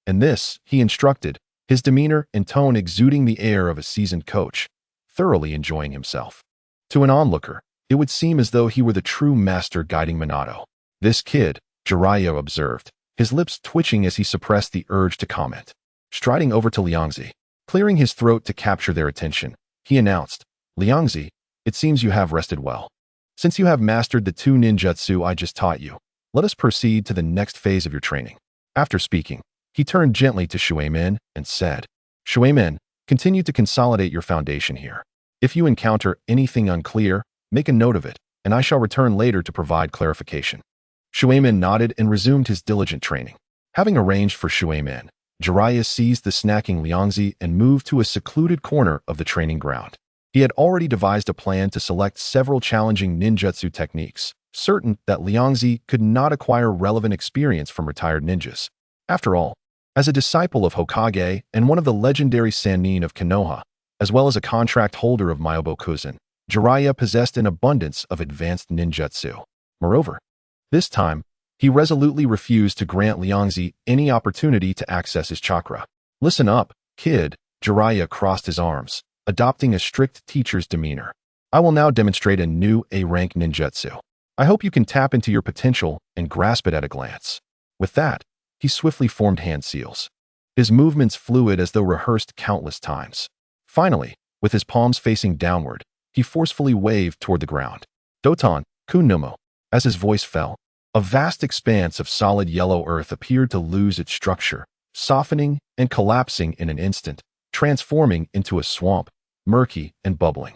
and this," he instructed, his demeanor and tone exuding the air of a seasoned coach, thoroughly enjoying himself. To an onlooker, it would seem as though he were the true master guiding Minato. "This kid," Jiraiya observed, his lips twitching as he suppressed the urge to comment. Striding over to Liangzi, clearing his throat to capture their attention, he announced, "Liangzi, it seems you have rested well. Since you have mastered the 2 ninjutsu I just taught you, let us proceed to the next phase of your training." After speaking, he turned gently to Shuemin and said, "Shuemin, continue to consolidate your foundation here. If you encounter anything unclear, make a note of it, and I shall return later to provide clarification." Shuemin nodded and resumed his diligent training. Having arranged for Shuemin, Jiraiya seized the snacking Liangzi and moved to a secluded corner of the training ground. He had already devised a plan to select several challenging ninjutsu techniques, certain that Liangzi could not acquire relevant experience from retired ninjas. After all, as a disciple of Hokage and one of the legendary Sannin of Konoha, as well as a contract holder of Myobokuzen, Jiraiya possessed an abundance of advanced ninjutsu. Moreover, this time, he resolutely refused to grant Liangzi any opportunity to access his chakra. "Listen up, kid," Jiraiya crossed his arms, adopting a strict teacher's demeanor. "I will now demonstrate a new A-rank ninjutsu. I hope you can tap into your potential and grasp it at a glance." With that, he swiftly formed hand seals. his movements fluid as though rehearsed countless times. Finally, with his palms facing downward, he forcefully waved toward the ground. Doton, Kunnumo. As his voice fell, a vast expanse of solid yellow earth appeared to lose its structure, softening and collapsing in an instant, transforming into a swamp, murky and bubbling.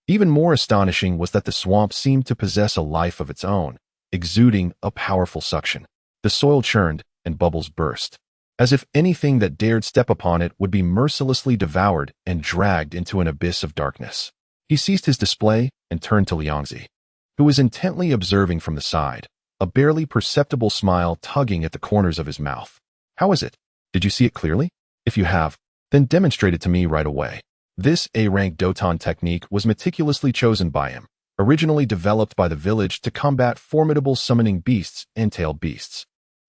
Even more astonishing was that the swamp seemed to possess a life of its own, exuding a powerful suction. The soil churned and bubbles burst, as if anything that dared step upon it would be mercilessly devoured and dragged into an abyss of darkness. He ceased his display and turned to Liangzi, who was intently observing from the side, a barely perceptible smile tugging at the corners of his mouth. How is it? Did you see it clearly? If you have, then demonstrate it to me right away. This A-rank Doton technique was meticulously chosen by him, originally developed by the village to combat formidable summoning beasts and tailed beasts.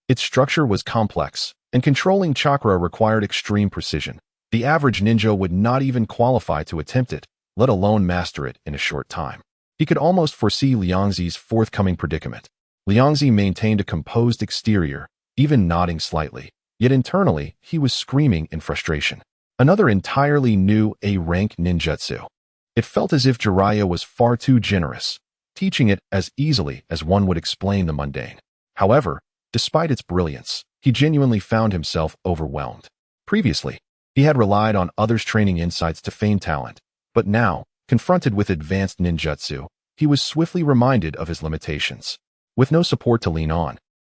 Its structure was complex, and controlling chakra required extreme precision. The average ninja would not even qualify to attempt it, let alone master it in a short time. He could almost foresee Liangzi's forthcoming predicament. Liangzi maintained a composed exterior, even nodding slightly, yet internally he was screaming in frustration. Another entirely new A-rank ninjutsu. It felt as if Jiraiya was far too generous, teaching it as easily as one would explain the mundane. However, despite its brilliance, he genuinely found himself overwhelmed. Previously, he had relied on others' training insights to feign talent, but now, confronted with advanced ninjutsu, he was swiftly reminded of his limitations. With no support to lean on,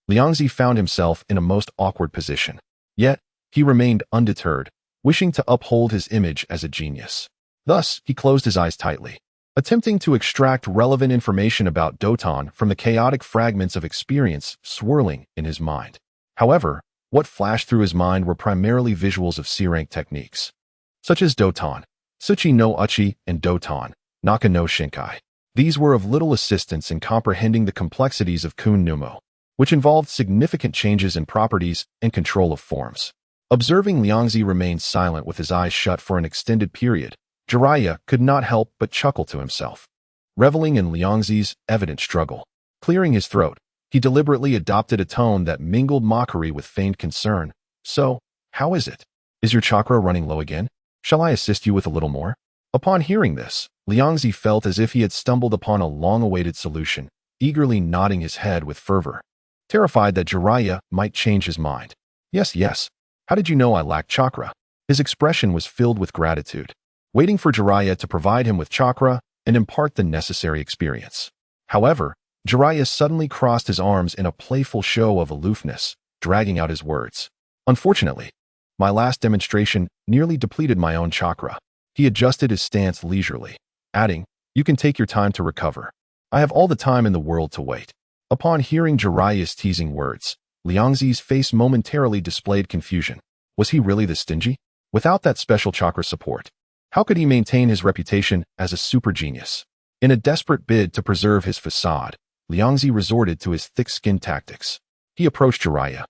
Liangzi found himself in a most awkward position. Yet, he remained undeterred, wishing to uphold his image as a genius. Thus, he closed his eyes tightly, attempting to extract relevant information about Doton from the chaotic fragments of experience swirling in his mind. However, what flashed through his mind were primarily visuals of C-rank techniques, such as Doton, Tsuchi no Uchi, and Doton, Naka no Shinkai. These were of little assistance in comprehending the complexities of Kunnumo, which involved significant changes in properties and control of forms. Observing Liangzi remain silent with his eyes shut for an extended period, Jiraiya could not help but chuckle to himself. Reveling in Liangzi's evident struggle, clearing his throat, he deliberately adopted a tone that mingled mockery with feigned concern. So, how is it? Is your chakra running low again? Shall I assist you with a little more? Upon hearing this, Liangzi felt as if he had stumbled upon a long-awaited solution, eagerly nodding his head with fervor, terrified that Jiraiya might change his mind. Yes, yes. How did you know I lacked chakra? His expression was filled with gratitude, waiting for Jiraiya to provide him with chakra and impart the necessary experience. However, Jiraiya suddenly crossed his arms in a playful show of aloofness, dragging out his words. Unfortunately, my last demonstration nearly depleted my own chakra. He adjusted his stance leisurely, adding, you can take your time to recover. I have all the time in the world to wait. Upon hearing Jiraiya's teasing words, Liangzi's face momentarily displayed confusion. Was he really this stingy? Without that special chakra support, how could he maintain his reputation as a super genius? In a desperate bid to preserve his facade, Liangzi resorted to his thick-skinned tactics. He approached Jiraiya,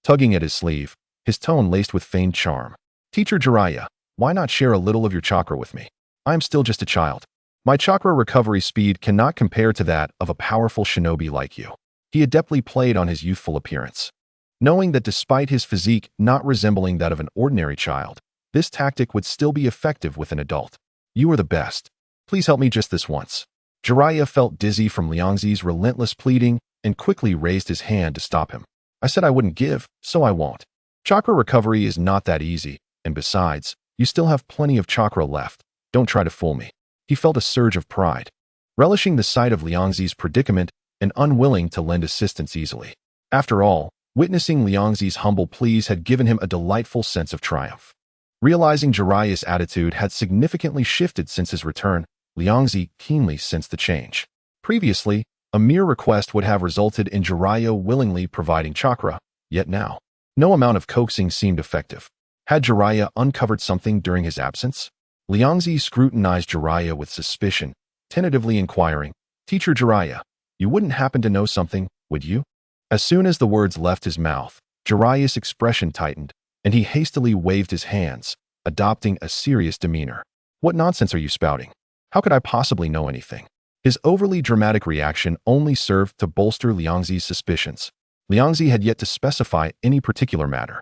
tugging at his sleeve, his tone laced with feigned charm. Teacher Jiraiya, why not share a little of your chakra with me? I am still just a child. My chakra recovery speed cannot compare to that of a powerful shinobi like you. He adeptly played on his youthful appearance, knowing that despite his physique not resembling that of an ordinary child, this tactic would still be effective with an adult. You are the best. Please help me just this once. Jiraiya felt dizzy from Liangzi's relentless pleading and quickly raised his hand to stop him. I said I wouldn't give, so I won't. Chakra recovery is not that easy, and besides, you still have plenty of chakra left. Don't try to fool me. He felt a surge of pride, relishing the sight of Liangzi's predicament and unwilling to lend assistance easily. After all, witnessing Liangzi's humble pleas had given him a delightful sense of triumph. Realizing Jiraiya's attitude had significantly shifted since his return, Liangzi keenly sensed the change. Previously, a mere request would have resulted in Jiraiya willingly providing chakra, yet now, no amount of coaxing seemed effective. Had Jiraiya uncovered something during his absence? Liangzi scrutinized Jiraiya with suspicion, tentatively inquiring, Teacher Jiraiya, you wouldn't happen to know something, would you? As soon as the words left his mouth, Jiraiya's expression tightened, and he hastily waved his hands, adopting a serious demeanor. What nonsense are you spouting? How could I possibly know anything? His overly dramatic reaction only served to bolster Liangzi's suspicions. Liangzi had yet to specify any particular matter.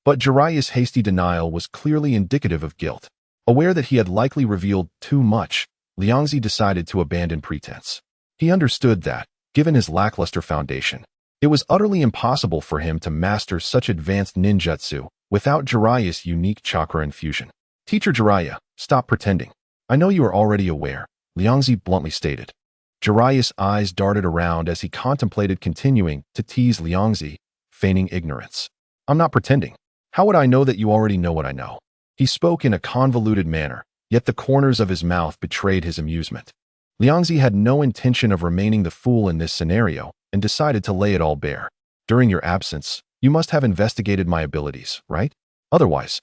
But Jiraiya's hasty denial was clearly indicative of guilt. Aware that he had likely revealed too much, Liangzi decided to abandon pretense. He understood that, given his lackluster foundation, it was utterly impossible for him to master such advanced ninjutsu without Jiraiya's unique chakra infusion. Teacher Jiraiya, stop pretending. I know you are already aware, Liangzi bluntly stated. Jiraiya's eyes darted around as he contemplated continuing to tease Liangzi, feigning ignorance. I'm not pretending. How would I know that you already know what I know? He spoke in a convoluted manner, yet the corners of his mouth betrayed his amusement. Liangzi had no intention of remaining the fool in this scenario and decided to lay it all bare. During your absence, you must have investigated my abilities, right? Otherwise,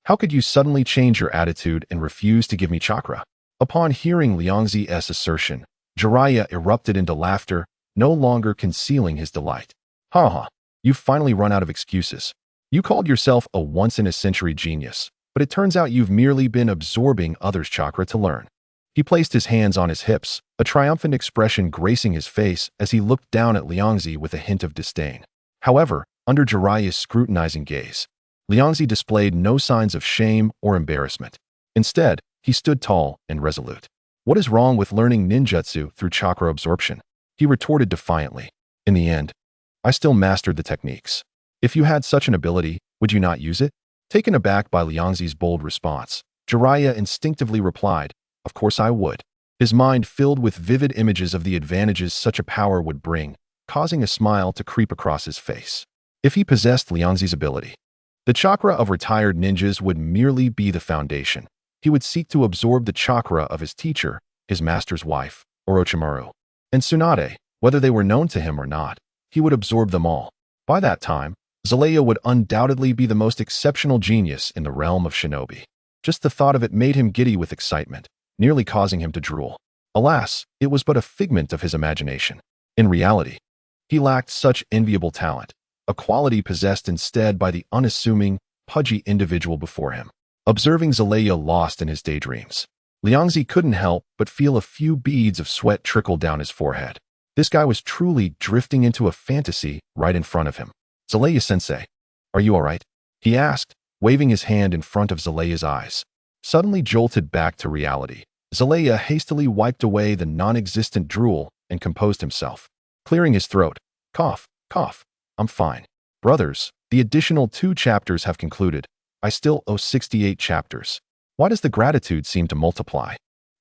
how could you suddenly change your attitude and refuse to give me chakra? Upon hearing Liangzi's assertion, Jiraiya erupted into laughter, no longer concealing his delight. Ha ha, you've finally run out of excuses. You called yourself a once-in-a-century genius, but it turns out you've merely been absorbing others' chakra to learn. He placed his hands on his hips, a triumphant expression gracing his face as he looked down at Liangzi with a hint of disdain. However, under Jiraiya's scrutinizing gaze, Liangzi displayed no signs of shame or embarrassment. Instead, he stood tall and resolute. What is wrong with learning ninjutsu through chakra absorption? He retorted defiantly. In the end, I still mastered the techniques. If you had such an ability, would you not use it? Taken aback by Liangzi's bold response, Jiraiya instinctively replied, of course I would. His mind filled with vivid images of the advantages such a power would bring, causing a smile to creep across his face. If he possessed Liangzi's ability, the chakra of retired ninjas would merely be the foundation. He would seek to absorb the chakra of his teacher, his master's wife, Orochimaru, and Tsunade, whether they were known to him or not. He would absorb them all. By that time, Zalea would undoubtedly be the most exceptional genius in the realm of shinobi. Just the thought of it made him giddy with excitement, nearly causing him to drool. Alas, it was but a figment of his imagination. In reality, he lacked such enviable talent, a quality possessed instead by the unassuming, pudgy individual before him. Observing Zalea lost in his daydreams, Liangzi couldn't help but feel a few beads of sweat trickle down his forehead. This guy was truly drifting into a fantasy right in front of him. Zalea-sensei, are you all right? He asked, waving his hand in front of Zalea's eyes. Suddenly jolted back to reality, Zalea hastily wiped away the non-existent drool and composed himself. Clearing his throat, cough, cough, I'm fine. Brothers, the additional 2 chapters have concluded. I still owe 68 chapters. Why does the gratitude seem to multiply?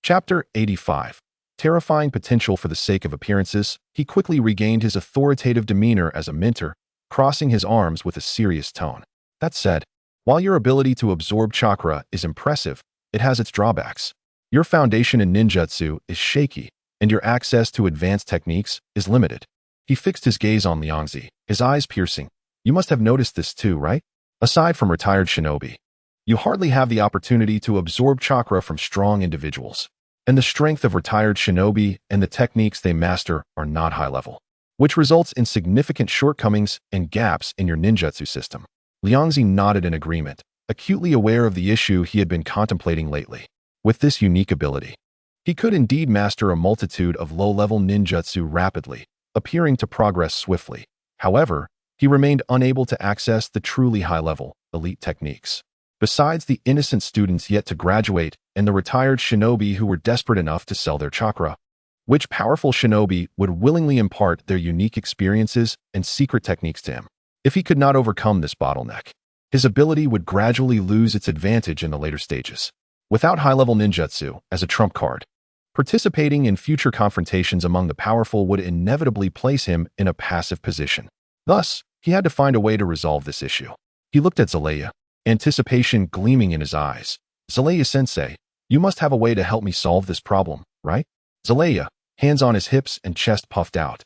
Chapter 85. Terrifying potential for the sake of appearances, he quickly regained his authoritative demeanor as a mentor, crossing his arms with a serious tone. That said, while your ability to absorb chakra is impressive, it has its drawbacks. Your foundation in ninjutsu is shaky, and your access to advanced techniques is limited. He fixed his gaze on Liangzi, his eyes piercing. You must have noticed this too, right? Aside from retired shinobi, you hardly have the opportunity to absorb chakra from strong individuals. And the strength of retired shinobi and the techniques they master are not high level, which results in significant shortcomings and gaps in your ninjutsu system. Liangzi nodded in agreement, acutely aware of the issue he had been contemplating lately. With this unique ability, he could indeed master a multitude of low-level ninjutsu rapidly, appearing to progress swiftly. However, he remained unable to access the truly high-level, elite techniques. Besides the innocent students yet to graduate and the retired shinobi who were desperate enough to sell their chakra, which powerful shinobi would willingly impart their unique experiences and secret techniques to him? If he could not overcome this bottleneck, his ability would gradually lose its advantage in the later stages. Without high-level ninjutsu as a trump card, participating in future confrontations among the powerful would inevitably place him in a passive position. Thus, he had to find a way to resolve this issue. He looked at Zalea, anticipation gleaming in his eyes. Zalea-sensei, you must have a way to help me solve this problem, right? Zalea, hands on his hips and chest puffed out,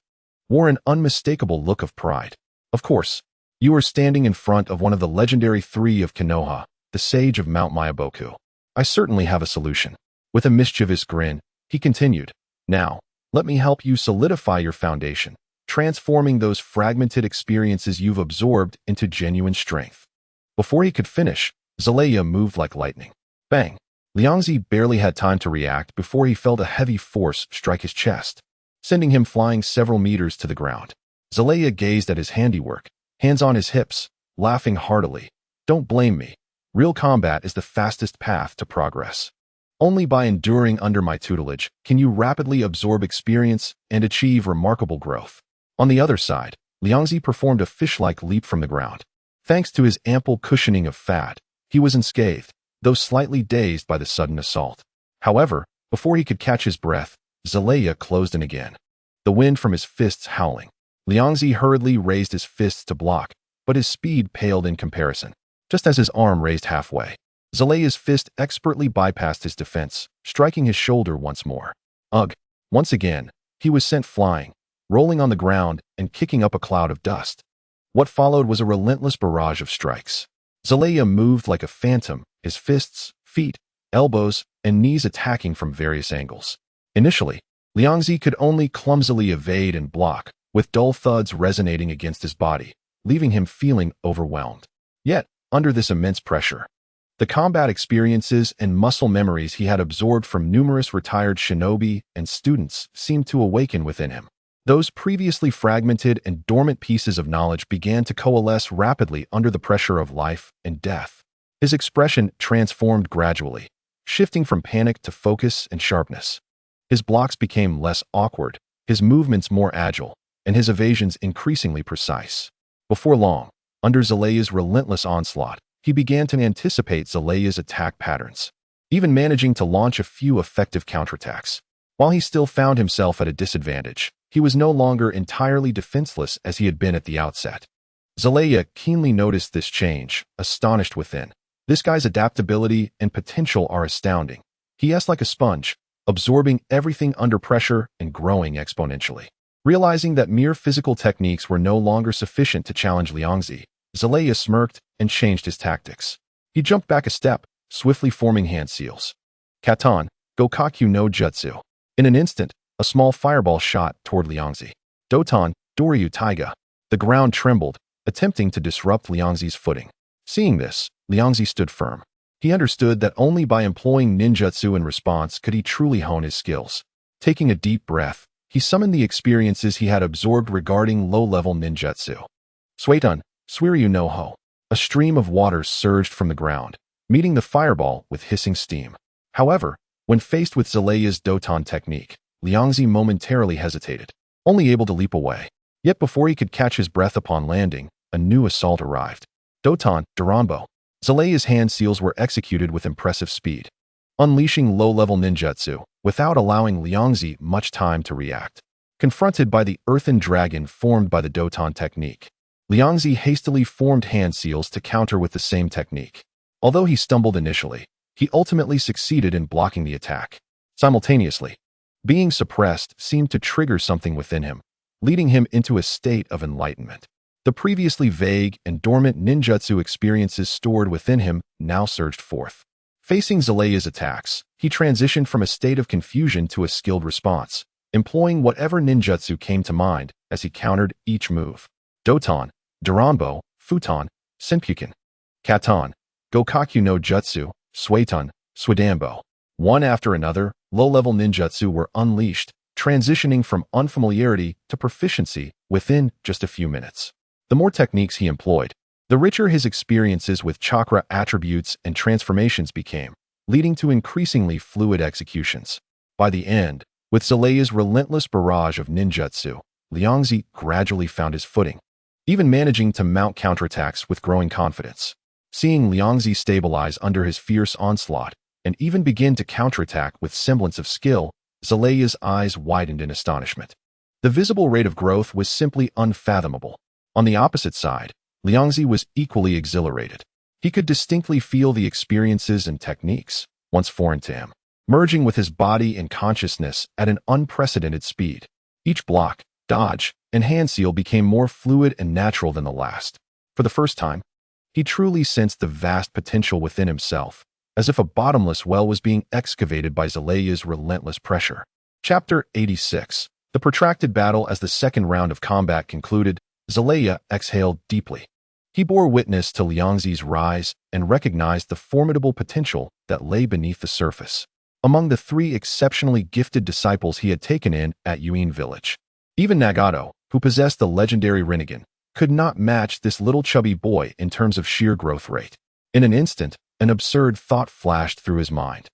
wore an unmistakable look of pride. Of course, you are standing in front of one of the legendary 3 of Konoha, the sage of Mount Myaboku. I certainly have a solution. With a mischievous grin, he continued, now, let me help you solidify your foundation, transforming those fragmented experiences you've absorbed into genuine strength. Before he could finish, Zalea moved like lightning. Bang! Liangzi barely had time to react before he felt a heavy force strike his chest, sending him flying several meters to the ground. Zalea gazed at his handiwork, hands on his hips, laughing heartily. Don't blame me. Real combat is the fastest path to progress. Only by enduring under my tutelage can you rapidly absorb experience and achieve remarkable growth. On the other side, Liangzi performed a fish-like leap from the ground. Thanks to his ample cushioning of fat, he was unscathed, though slightly dazed by the sudden assault. However, before he could catch his breath, Zelaya closed in again, the wind from his fists howling. Liangzi hurriedly raised his fists to block, but his speed paled in comparison. Just as his arm raised halfway, Zelaya's fist expertly bypassed his defense, striking his shoulder once more. Ugh! Once again, he was sent flying, rolling on the ground and kicking up a cloud of dust. What followed was a relentless barrage of strikes. Zelaya moved like a phantom, his fists, feet, elbows, and knees attacking from various angles. Initially, Liangzi could only clumsily evade and block, with dull thuds resonating against his body, leaving him feeling overwhelmed. Yet, under this immense pressure, the combat experiences and muscle memories he had absorbed from numerous retired shinobi and students seemed to awaken within him. Those previously fragmented and dormant pieces of knowledge began to coalesce rapidly under the pressure of life and death. His expression transformed gradually, shifting from panic to focus and sharpness. His blocks became less awkward, his movements more agile, and his evasions increasingly precise. Before long, under Zelaya's relentless onslaught, he began to anticipate Zelaya's attack patterns, even managing to launch a few effective counterattacks. While he still found himself at a disadvantage, he was no longer entirely defenseless as he had been at the outset. Zelaya keenly noticed this change, astonished within. This guy's adaptability and potential are astounding. He acts like a sponge, absorbing everything under pressure and growing exponentially. Realizing that mere physical techniques were no longer sufficient to challenge Liangzi, Zelaya smirked and changed his tactics. He jumped back a step, swiftly forming hand seals. Katan, Gokakyu no Jutsu. In an instant, a small fireball shot toward Liangzi. Doton, Doryu Taiga. The ground trembled, attempting to disrupt Liangzi's footing. Seeing this, Liangzi stood firm. He understood that only by employing ninjutsu in response could he truly hone his skills. Taking a deep breath, he summoned the experiences he had absorbed regarding low-level ninjutsu. Suetun, Suiryu no Ho. A stream of water surged from the ground, meeting the fireball with hissing steam. However, when faced with Zelaya's Doton technique, Liangzi momentarily hesitated, only able to leap away. Yet before he could catch his breath upon landing, a new assault arrived. Doton, Duranbo. Zelaya's hand seals were executed with impressive speed, unleashing low-level ninjutsu without allowing Liangzi much time to react. Confronted by the earthen dragon formed by the Doton technique, Liangzi hastily formed hand seals to counter with the same technique. Although he stumbled initially, he ultimately succeeded in blocking the attack. Simultaneously, being suppressed seemed to trigger something within him, leading him into a state of enlightenment. The previously vague and dormant ninjutsu experiences stored within him now surged forth. Facing Zelaya's attacks, he transitioned from a state of confusion to a skilled response, employing whatever ninjutsu came to mind as he countered each move. Doton, Duranbo, Futon, Senpuken. Katan, Gokakyu no Jutsu, Suetun, Swadambo. One after another, low-level ninjutsu were unleashed, transitioning from unfamiliarity to proficiency within just a few minutes. The more techniques he employed, the richer his experiences with chakra attributes and transformations became, leading to increasingly fluid executions. By the end, with Zelaya's relentless barrage of ninjutsu, Liangzi gradually found his footing, even managing to mount counterattacks with growing confidence. Seeing Liangzi stabilize under his fierce onslaught and even begin to counterattack with semblance of skill, Zelaya's eyes widened in astonishment. The visible rate of growth was simply unfathomable. On the opposite side, Liangzi was equally exhilarated. He could distinctly feel the experiences and techniques, once foreign to him, merging with his body and consciousness at an unprecedented speed. Each block, dodge, and hand seal became more fluid and natural than the last. For the first time, he truly sensed the vast potential within himself, as if a bottomless well was being excavated by Zelaya's relentless pressure. Chapter 86. The protracted battle. As the second round of combat concluded, Zelaya exhaled deeply. He bore witness to Liangzi's rise and recognized the formidable potential that lay beneath the surface. Among the three exceptionally gifted disciples he had taken in at Yuin Village, even Nagato, who possessed the legendary Rinnegan, could not match this little chubby boy in terms of sheer growth rate. In an instant, an absurd thought flashed through his mind.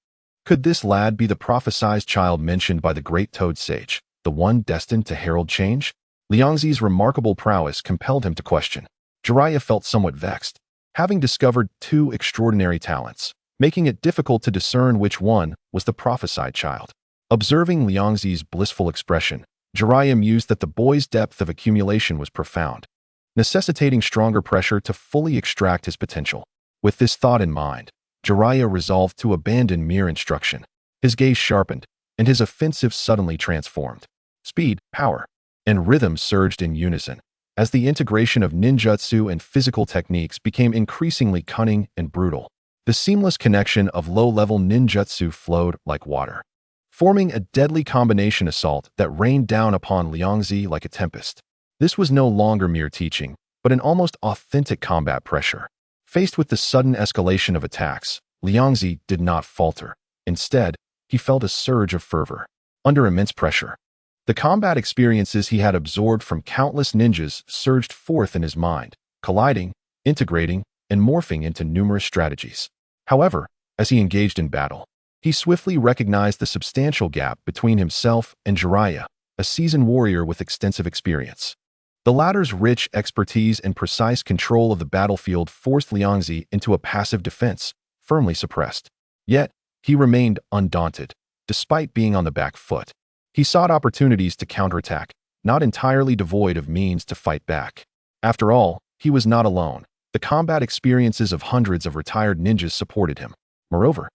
Could this lad be the prophesied child mentioned by the great Toad Sage, the one destined to herald change? Liangzi's remarkable prowess compelled him to question. Jiraiya felt somewhat vexed, having discovered two extraordinary talents, making it difficult to discern which one was the prophesied child. Observing Liangzi's blissful expression, Jiraiya mused that the boy's depth of accumulation was profound, necessitating stronger pressure to fully extract his potential. With this thought in mind, Jiraiya resolved to abandon mere instruction. His gaze sharpened, and his offensive suddenly transformed. Speed, power, and rhythm surged in unison, as the integration of ninjutsu and physical techniques became increasingly cunning and brutal. The seamless connection of low-level ninjutsu flowed like water, forming a deadly combination assault that rained down upon Liangzi like a tempest. This was no longer mere teaching, but an almost authentic combat pressure. Faced with the sudden escalation of attacks, Liangzi did not falter. Instead, he felt a surge of fervor. Under immense pressure, the combat experiences he had absorbed from countless ninjas surged forth in his mind, colliding, integrating, and morphing into numerous strategies. However, as he engaged in battle, he swiftly recognized the substantial gap between himself and Jiraiya, a seasoned warrior with extensive experience. The latter's rich expertise and precise control of the battlefield forced Liangzi into a passive defense, firmly suppressed. Yet, he remained undaunted, despite being on the back foot. He sought opportunities to counterattack, not entirely devoid of means to fight back. After all, he was not alone. The combat experiences of hundreds of retired ninjas supported him. Moreover,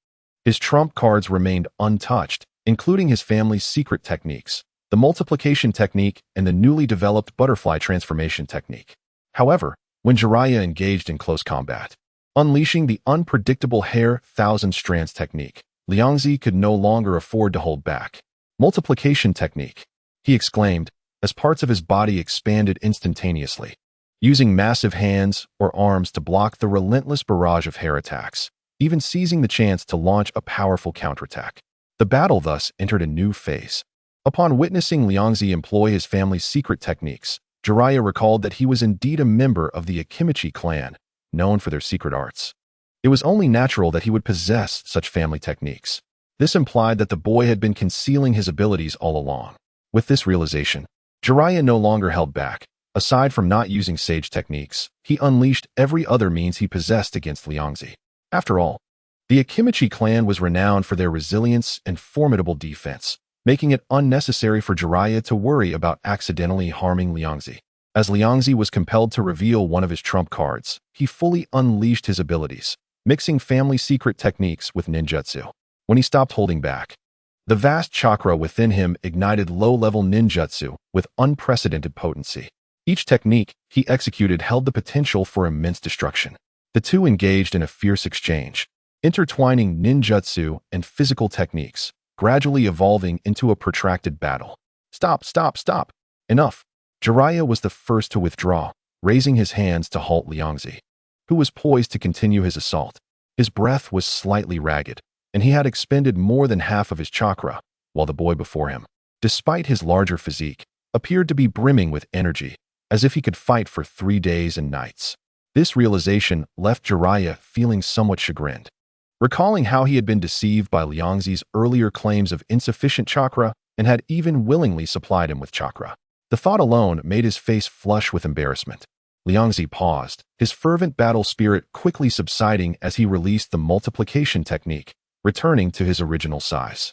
his trump cards remained untouched, including his family's secret techniques, the multiplication technique and the newly developed butterfly transformation technique. However, when Jiraiya engaged in close combat, unleashing the unpredictable hair thousand strands technique, Liangzi could no longer afford to hold back. Multiplication technique, he exclaimed, as parts of his body expanded instantaneously, using massive hands or arms to block the relentless barrage of hair attacks, even seizing the chance to launch a powerful counterattack. The battle thus entered a new phase. Upon witnessing Liangzi employ his family's secret techniques, Jiraiya recalled that he was indeed a member of the Akimichi clan, known for their secret arts. It was only natural that he would possess such family techniques. This implied that the boy had been concealing his abilities all along. With this realization, Jiraiya no longer held back. Aside from not using sage techniques, he unleashed every other means he possessed against Liangzi. After all, the Akimichi clan was renowned for their resilience and formidable defense, making it unnecessary for Jiraiya to worry about accidentally harming Liangzi. As Liangzi was compelled to reveal one of his trump cards, he fully unleashed his abilities, mixing family secret techniques with ninjutsu. When he stopped holding back, the vast chakra within him ignited low-level ninjutsu with unprecedented potency. Each technique he executed held the potential for immense destruction. The two engaged in a fierce exchange, intertwining ninjutsu and physical techniques, gradually evolving into a protracted battle. Stop, stop, stop! Enough! Jiraiya was the first to withdraw, raising his hands to halt Liangzi, who was poised to continue his assault. His breath was slightly ragged, and he had expended more than half of his chakra, while the boy before him, despite his larger physique, appeared to be brimming with energy, as if he could fight for 3 days and nights. This realization left Jiraiya feeling somewhat chagrined. Recalling how he had been deceived by Liangzi's earlier claims of insufficient chakra and had even willingly supplied him with chakra, the thought alone made his face flush with embarrassment. Liangzi paused, his fervent battle spirit quickly subsiding as he released the multiplication technique, returning to his original size.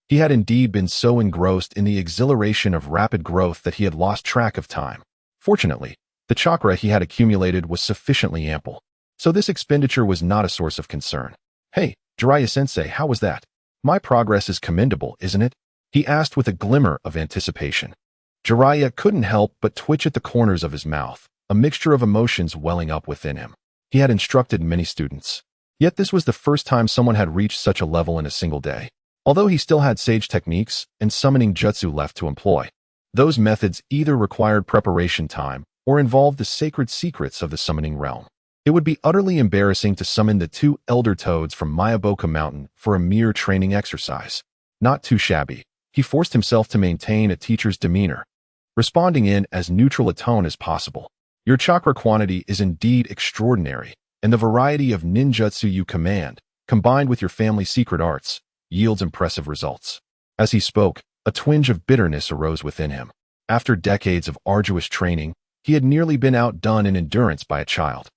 He had indeed been so engrossed in the exhilaration of rapid growth that he had lost track of time. Fortunately, the chakra he had accumulated was sufficiently ample, so this expenditure was not a source of concern. "Hey, Jiraiya-sensei, how was that? My progress is commendable, isn't it?" he asked with a glimmer of anticipation. Jiraiya couldn't help but twitch at the corners of his mouth, a mixture of emotions welling up within him. He had instructed many students, yet this was the first time someone had reached such a level in a single day. Although he still had sage techniques and summoning jutsu left to employ, those methods either required preparation time or involved the sacred secrets of the summoning realm. It would be utterly embarrassing to summon the 2 elder toads from Mayaboka Mountain for a mere training exercise. Not too shabby, he forced himself to maintain a teacher's demeanor, responding in as neutral a tone as possible. Your chakra quantity is indeed extraordinary, and the variety of ninjutsu you command, combined with your family's secret arts, yields impressive results." As he spoke, a twinge of bitterness arose within him. After decades of arduous training, he had nearly been outdone in endurance by a child.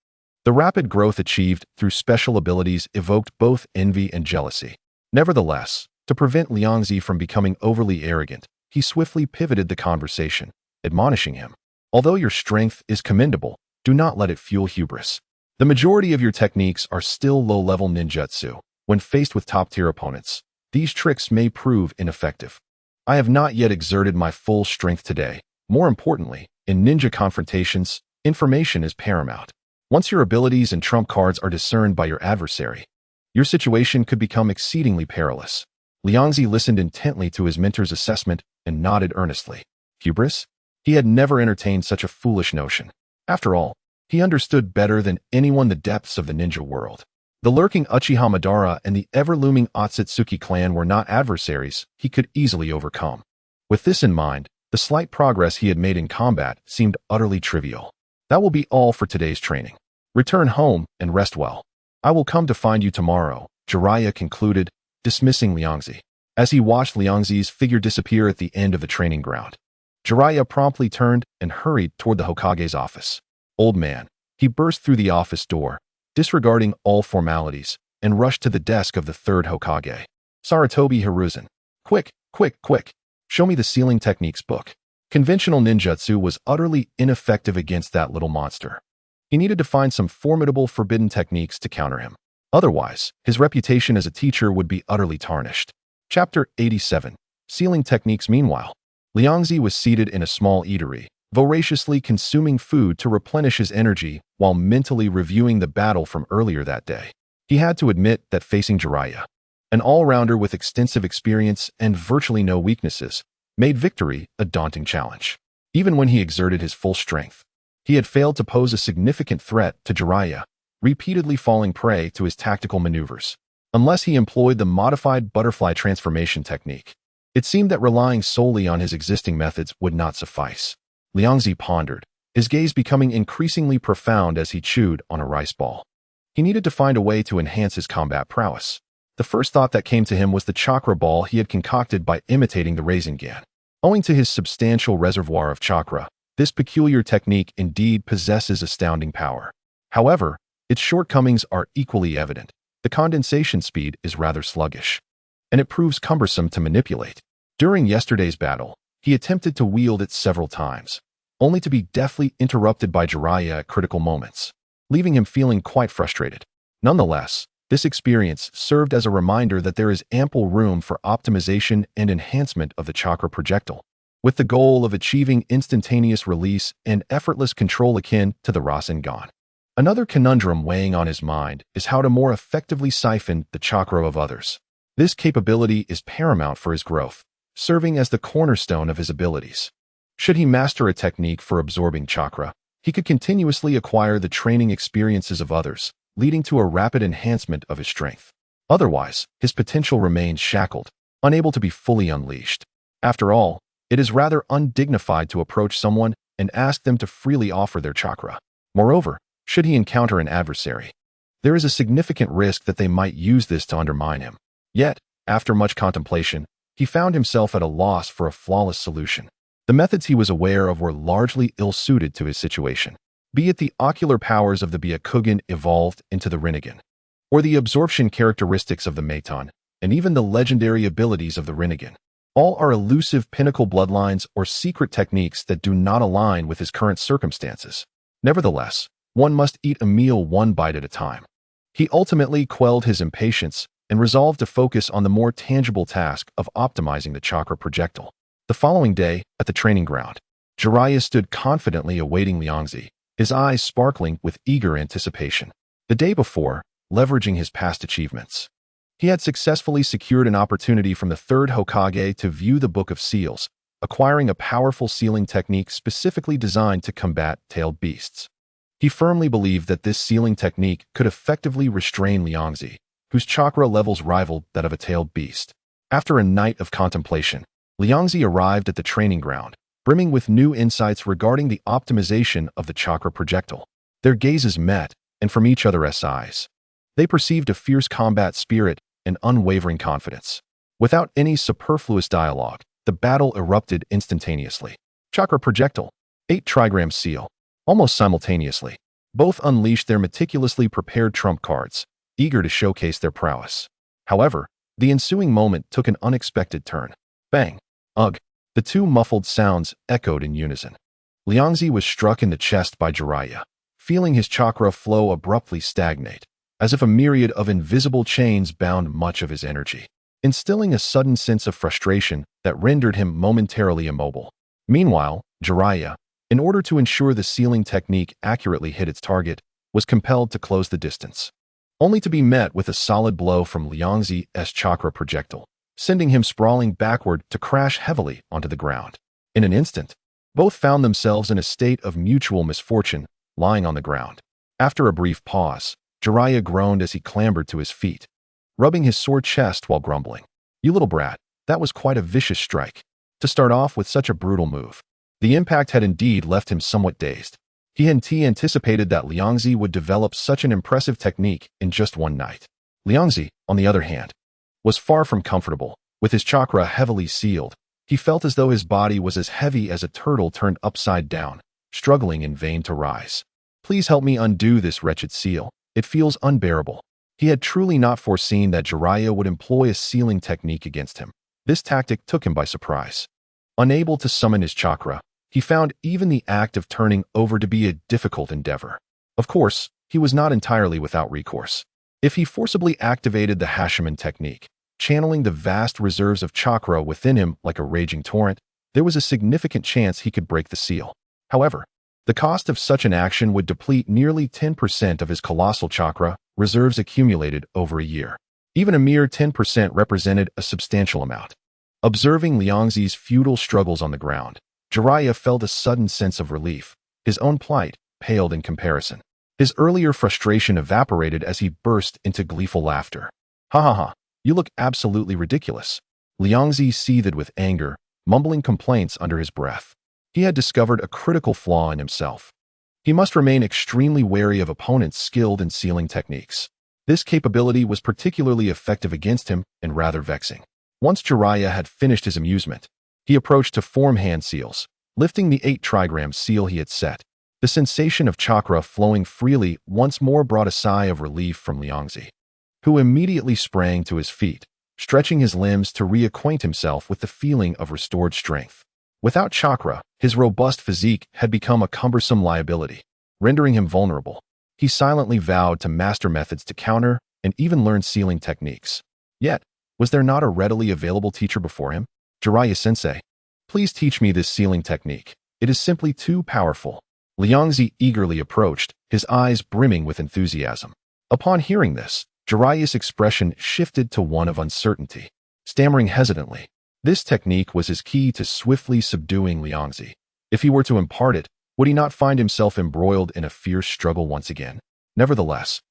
The rapid growth achieved through special abilities evoked both envy and jealousy. Nevertheless, to prevent Liangzi from becoming overly arrogant, he swiftly pivoted the conversation, admonishing him. "Although your strength is commendable, do not let it fuel hubris. The majority of your techniques are still low-level ninjutsu. When faced with top-tier opponents, these tricks may prove ineffective. I have not yet exerted my full strength today. More importantly, in ninja confrontations, information is paramount. Once your abilities and trump cards are discerned by your adversary, your situation could become exceedingly perilous." Liangzi listened intently to his mentor's assessment and nodded earnestly. Hubris? He had never entertained such a foolish notion. After all, he understood better than anyone the depths of the ninja world. The lurking Uchiha Madara and the ever-looming Otsutsuki clan were not adversaries he could easily overcome. With this in mind, the slight progress he had made in combat seemed utterly trivial. "That will be all for today's training. Return home and rest well. I will come to find you tomorrow," Jiraiya concluded, dismissing Liangzi. As he watched Liangzi's figure disappear at the end of the training ground, Jiraiya promptly turned and hurried toward the Hokage's office. "Old man," he burst through the office door, disregarding all formalities, and rushed to the desk of the third Hokage. "Sarutobi Hiruzen. Quick, quick, quick. Show me the sealing techniques book." Conventional ninjutsu was utterly ineffective against that little monster. He needed to find some formidable forbidden techniques to counter him. Otherwise, his reputation as a teacher would be utterly tarnished. Chapter 87. Sealing Techniques. Meanwhile, Liangzi was seated in a small eatery, voraciously consuming food to replenish his energy while mentally reviewing the battle from earlier that day. He had to admit that facing Jiraiya, an all-rounder with extensive experience and virtually no weaknesses, made victory a daunting challenge. Even when he exerted his full strength, he had failed to pose a significant threat to Jiraiya, repeatedly falling prey to his tactical maneuvers. Unless he employed the modified butterfly transformation technique, it seemed that relying solely on his existing methods would not suffice. Liangzi pondered, his gaze becoming increasingly profound as he chewed on a rice ball. He needed to find a way to enhance his combat prowess. The first thought that came to him was the chakra ball he had concocted by imitating the Rasengan. Owing to his substantial reservoir of chakra, this peculiar technique indeed possesses astounding power. However, its shortcomings are equally evident. The condensation speed is rather sluggish, and it proves cumbersome to manipulate. During yesterday's battle, he attempted to wield it several times, only to be deftly interrupted by Jiraiya at critical moments, leaving him feeling quite frustrated. Nonetheless, this experience served as a reminder that there is ample room for optimization and enhancement of the chakra projectile, with the goal of achieving instantaneous release and effortless control akin to the Rasengan. Another conundrum weighing on his mind is how to more effectively siphon the chakra of others. This capability is paramount for his growth, serving as the cornerstone of his abilities. Should he master a technique for absorbing chakra, he could continuously acquire the training experiences of others, leading to a rapid enhancement of his strength. Otherwise, his potential remains shackled, unable to be fully unleashed. After all, it is rather undignified to approach someone and ask them to freely offer their chakra. Moreover, should he encounter an adversary, there is a significant risk that they might use this to undermine him. Yet, after much contemplation, he found himself at a loss for a flawless solution. The methods he was aware of were largely ill-suited to his situation, be it the ocular powers of the Byakugan evolved into the Rinnegan, or the absorption characteristics of the Maton, and even the legendary abilities of the Rinnegan. All are elusive pinnacle bloodlines or secret techniques that do not align with his current circumstances. Nevertheless, one must eat a meal one bite at a time. He ultimately quelled his impatience and resolved to focus on the more tangible task of optimizing the chakra projectile. The following day, at the training ground, Jiraiya stood confidently awaiting Liangzi, his eyes sparkling with eager anticipation. The day before, leveraging his past achievements, he had successfully secured an opportunity from the third Hokage to view the Book of Seals, acquiring a powerful sealing technique specifically designed to combat tailed beasts. He firmly believed that this sealing technique could effectively restrain Liangzi, whose chakra levels rivaled that of a tailed beast. After a night of contemplation, Liangzi arrived at the training ground, brimming with new insights regarding the optimization of the chakra projectile. Their gazes met, and from each other's eyes, they perceived a fierce combat spirit and unwavering confidence. Without any superfluous dialogue, the battle erupted instantaneously. Chakra projectile, 8 trigram seal. Almost simultaneously, both unleashed their meticulously prepared trump cards, eager to showcase their prowess. However, the ensuing moment took an unexpected turn. Bang! Ugh! The two muffled sounds echoed in unison. Liangzi was struck in the chest by Jiraiya, feeling his chakra flow abruptly stagnate, as if a myriad of invisible chains bound much of his energy, instilling a sudden sense of frustration that rendered him momentarily immobile. Meanwhile, Jiraiya, in order to ensure the sealing technique accurately hit its target, was compelled to close the distance, only to be met with a solid blow from Liangzi's chakra projectile, sending him sprawling backward to crash heavily onto the ground. In an instant, both found themselves in a state of mutual misfortune, lying on the ground. After a brief pause, Jiraiya groaned as he clambered to his feet, rubbing his sore chest while grumbling. "You little brat, that was quite a vicious strike. To start off with such a brutal move." The impact had indeed left him somewhat dazed. He hadn't anticipated that Liangzi would develop such an impressive technique in just one night. Liangzi, on the other hand, was far from comfortable. With his chakra heavily sealed, he felt as though his body was as heavy as a turtle turned upside down, struggling in vain to rise. "Please help me undo this wretched seal. It feels unbearable." He had truly not foreseen that Jiraiya would employ a sealing technique against him. This tactic took him by surprise. Unable to summon his chakra, he found even the act of turning over to be a difficult endeavor. Of course, he was not entirely without recourse. If he forcibly activated the Hashiman technique, channeling the vast reserves of chakra within him like a raging torrent, there was a significant chance he could break the seal. However, the cost of such an action would deplete nearly 10% of his colossal chakra reserves accumulated over a year. Even a mere 10% represented a substantial amount. Observing Liangzi's futile struggles on the ground, Jiraiya felt a sudden sense of relief. His own plight paled in comparison. His earlier frustration evaporated as he burst into gleeful laughter. "Ha ha ha, you look absolutely ridiculous." Liangzi seethed with anger, mumbling complaints under his breath. He had discovered a critical flaw in himself. He must remain extremely wary of opponents skilled in sealing techniques. This capability was particularly effective against him and rather vexing. Once Jiraiya had finished his amusement, he approached to form hand seals, lifting the 8 trigram seal he had set. The sensation of chakra flowing freely once more brought a sigh of relief from Liangzi, who immediately sprang to his feet, stretching his limbs to reacquaint himself with the feeling of restored strength. Without chakra, his robust physique had become a cumbersome liability, rendering him vulnerable. He silently vowed to master methods to counter and even learn sealing techniques. Yet, was there not a readily available teacher before him? "Jiraiya-sensei, please teach me this sealing technique. It is simply too powerful." Liangzi eagerly approached, his eyes brimming with enthusiasm. Upon hearing this, Jiraiya's expression shifted to one of uncertainty. Stammering hesitantly, this technique was his key to swiftly subduing Liangzi. If he were to impart it, would he not find himself embroiled in a fierce struggle once again? Nevertheless,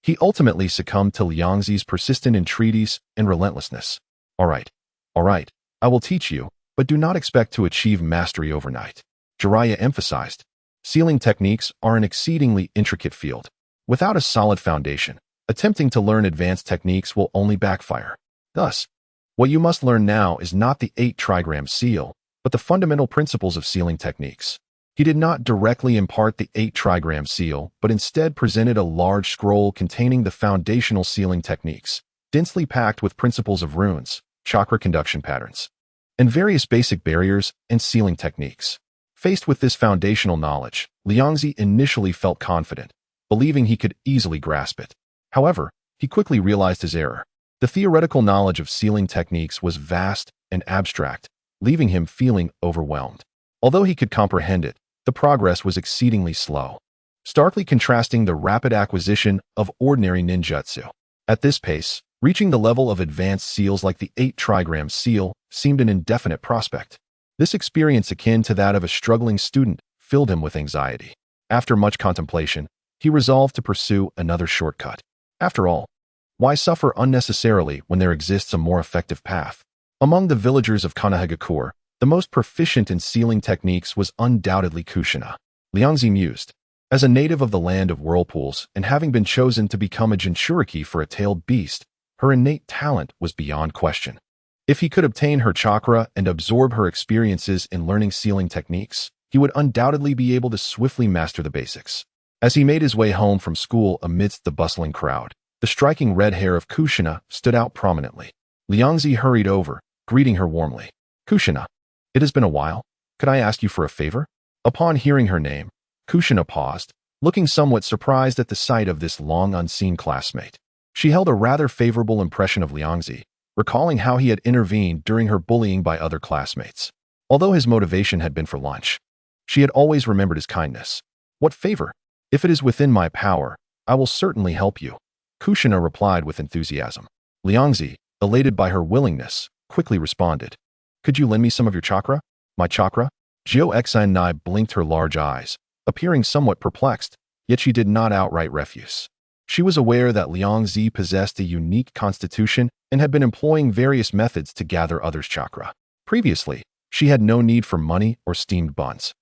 he ultimately succumbed to Liangzi's persistent entreaties and relentlessness. All right, I will teach you, but do not expect to achieve mastery overnight," Jiraiya emphasized. Sealing techniques are an exceedingly intricate field. Without a solid foundation, attempting to learn advanced techniques will only backfire. Thus, what you must learn now is not the 8 trigram seal, but the fundamental principles of sealing techniques. He did not directly impart the 8 trigram seal, but instead presented a large scroll containing the foundational sealing techniques, densely packed with principles of runes, chakra conduction patterns, and various basic barriers and sealing techniques. Faced with this foundational knowledge, Liangzi initially felt confident, believing he could easily grasp it. However, he quickly realized his error. The theoretical knowledge of sealing techniques was vast and abstract, leaving him feeling overwhelmed. Although he could comprehend it, the progress was exceedingly slow, starkly contrasting the rapid acquisition of ordinary ninjutsu. At this pace, reaching the level of advanced seals like the 8 trigram seal seemed an indefinite prospect. This experience, akin to that of a struggling student, filled him with anxiety. After much contemplation, he resolved to pursue another shortcut. After all, why suffer unnecessarily when there exists a more effective path? Among the villagers of Konohagakure, The most proficient in sealing techniques was undoubtedly Kushina. Liangzi mused. As a native of the land of whirlpools and having been chosen to become a Jinchuriki for a tailed beast, her innate talent was beyond question. If he could obtain her chakra and absorb her experiences in learning sealing techniques, he would undoubtedly be able to swiftly master the basics. As he made his way home from school amidst the bustling crowd, the striking red hair of Kushina stood out prominently. Liangzi hurried over, greeting her warmly. Kushina, it has been a while. Could I ask you for a favor? Upon hearing her name, Kushina paused, looking somewhat surprised at the sight of this long-unseen classmate. She held a rather favorable impression of Liangzi, recalling how he had intervened during her bullying by other classmates. Although his motivation had been for lunch, she had always remembered his kindness. What favor? If it is within my power, I will certainly help you, Kushina replied with enthusiasm. Liangzi, elated by her willingness, quickly responded. Could you lend me some of your chakra? My chakra? Jiao Xinai blinked her large eyes, appearing somewhat perplexed, yet she did not outright refuse. She was aware that Liangzi possessed a unique constitution and had been employing various methods to gather others' chakra. Previously, she had no need for money or steamed buns.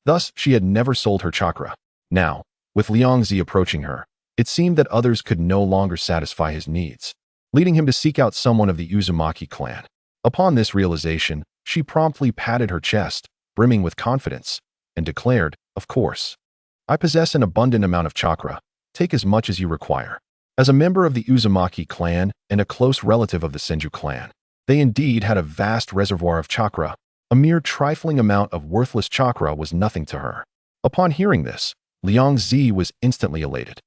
Thus, she had never sold her chakra. Now, with Liangzi approaching her, it seemed that others could no longer satisfy his needs, leading him to seek out someone of the Uzumaki clan. Upon this realization, she promptly patted her chest, brimming with confidence, and declared, of course. I possess an abundant amount of chakra. Take as much as you require. As a member of the Uzumaki clan and a close relative of the Senju clan, they indeed had a vast reservoir of chakra. A mere trifling amount of worthless chakra was nothing to her. Upon hearing this, Liangzi was instantly elated.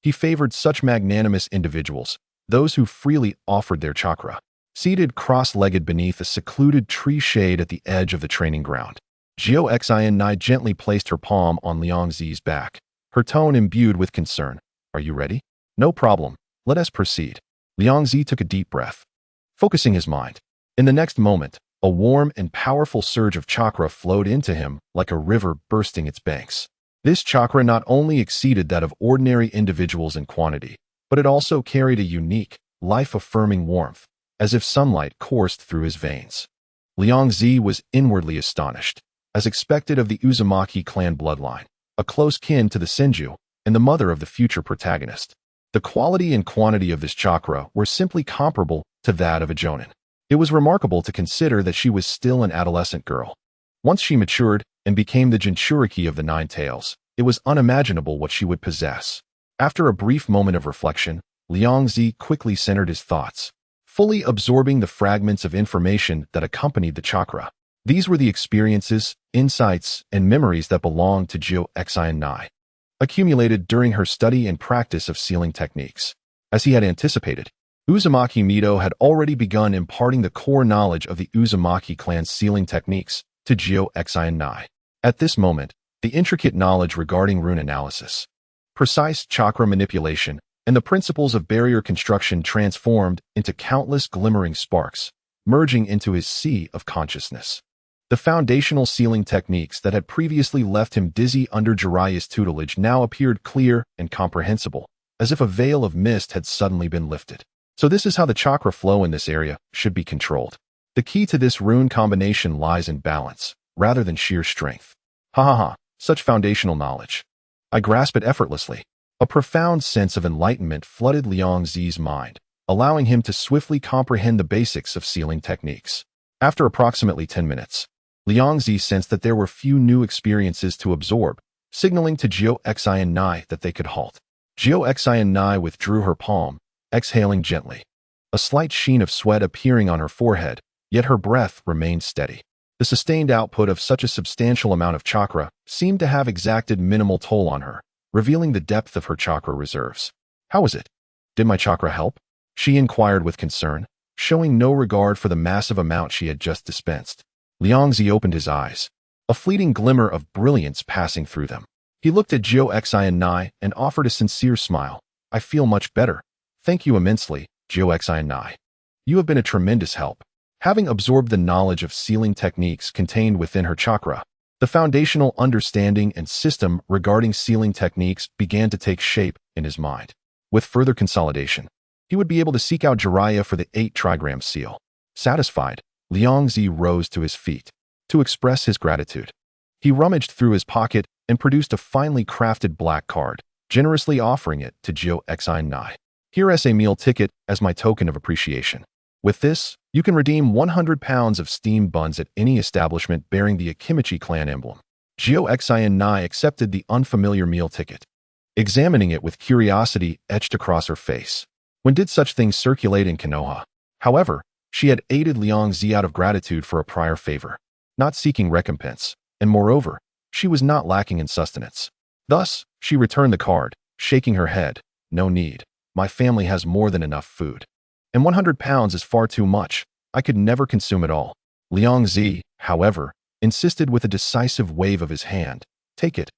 He favored such magnanimous individuals, those who freely offered their chakra. Seated cross-legged beneath a secluded tree shade at the edge of the training ground, Jiao Xinai gently placed her palm on Liangzi's back, her tone imbued with concern. Are you ready? No problem. Let us proceed. Liangzi took a deep breath, focusing his mind. In the next moment, a warm and powerful surge of chakra flowed into him like a river bursting its banks. This chakra not only exceeded that of ordinary individuals in quantity, but it also carried a unique, life-affirming warmth, as if sunlight coursed through his veins. Liangzi was inwardly astonished, as expected of the Uzumaki clan bloodline, a close kin to the Senju, and the mother of the future protagonist. The quality and quantity of this chakra were simply comparable to that of a jonin. It was remarkable to consider that she was still an adolescent girl. Once she matured and became the Jinchuriki of the Nine Tails, it was unimaginable what she would possess. After a brief moment of reflection, Liangzi quickly centered his thoughts, fully absorbing the fragments of information that accompanied the chakra. These were the experiences, insights, and memories that belonged to Jiao Xinai, accumulated during her study and practice of sealing techniques. As he had anticipated, Uzumaki Mido had already begun imparting the core knowledge of the Uzumaki clan's sealing techniques to Jiao Xinai. At this moment, the intricate knowledge regarding rune analysis, precise chakra manipulation, and the principles of barrier construction transformed into countless glimmering sparks, merging into his sea of consciousness. The foundational sealing techniques that had previously left him dizzy under Jiraiya's tutelage now appeared clear and comprehensible, as if a veil of mist had suddenly been lifted. So this is how the chakra flow in this area should be controlled. The key to this rune combination lies in balance, rather than sheer strength. Ha ha ha, such foundational knowledge. I grasp it effortlessly. A profound sense of enlightenment flooded Liangzi's mind, allowing him to swiftly comprehend the basics of sealing techniques. After approximately 10 minutes, Liangzi sensed that there were few new experiences to absorb, signaling to Jiao Xinai that they could halt. Jiao Xinai withdrew her palm, exhaling gently, a slight sheen of sweat appearing on her forehead, yet her breath remained steady. The sustained output of such a substantial amount of chakra seemed to have exacted minimal toll on her, revealing the depth of her chakra reserves. How was it? Did my chakra help? She inquired with concern, showing no regard for the massive amount she had just dispensed. Liangzi opened his eyes, a fleeting glimmer of brilliance passing through them. He looked at Jiao Xinai and offered a sincere smile. I feel much better. Thank you immensely, Jiao Xinai. You have been a tremendous help. Having absorbed the knowledge of sealing techniques contained within her chakra, the foundational understanding and system regarding sealing techniques began to take shape in his mind. With further consolidation, he would be able to seek out Jiraiya for the 8 trigram seal. Satisfied, Liangzi rose to his feet. to express his gratitude. He rummaged through his pocket and produced a finely crafted black card, generously offering it to Jio Here is a meal ticket as my token of appreciation. With this, you can redeem 100 pounds of steamed buns at any establishment bearing the Akimichi clan emblem. Jio accepted the unfamiliar meal ticket, examining it with curiosity etched across her face. When did such things circulate in Konoha? However, she had aided Liang Zi out of gratitude for a prior favor, not seeking recompense, and moreover, she was not lacking in sustenance. Thus, she returned the card, shaking her head. No need. My family has more than enough food. And 100 pounds is far too much. I could never consume it all. Liang Zi, however, insisted with a decisive wave of his hand. Take it.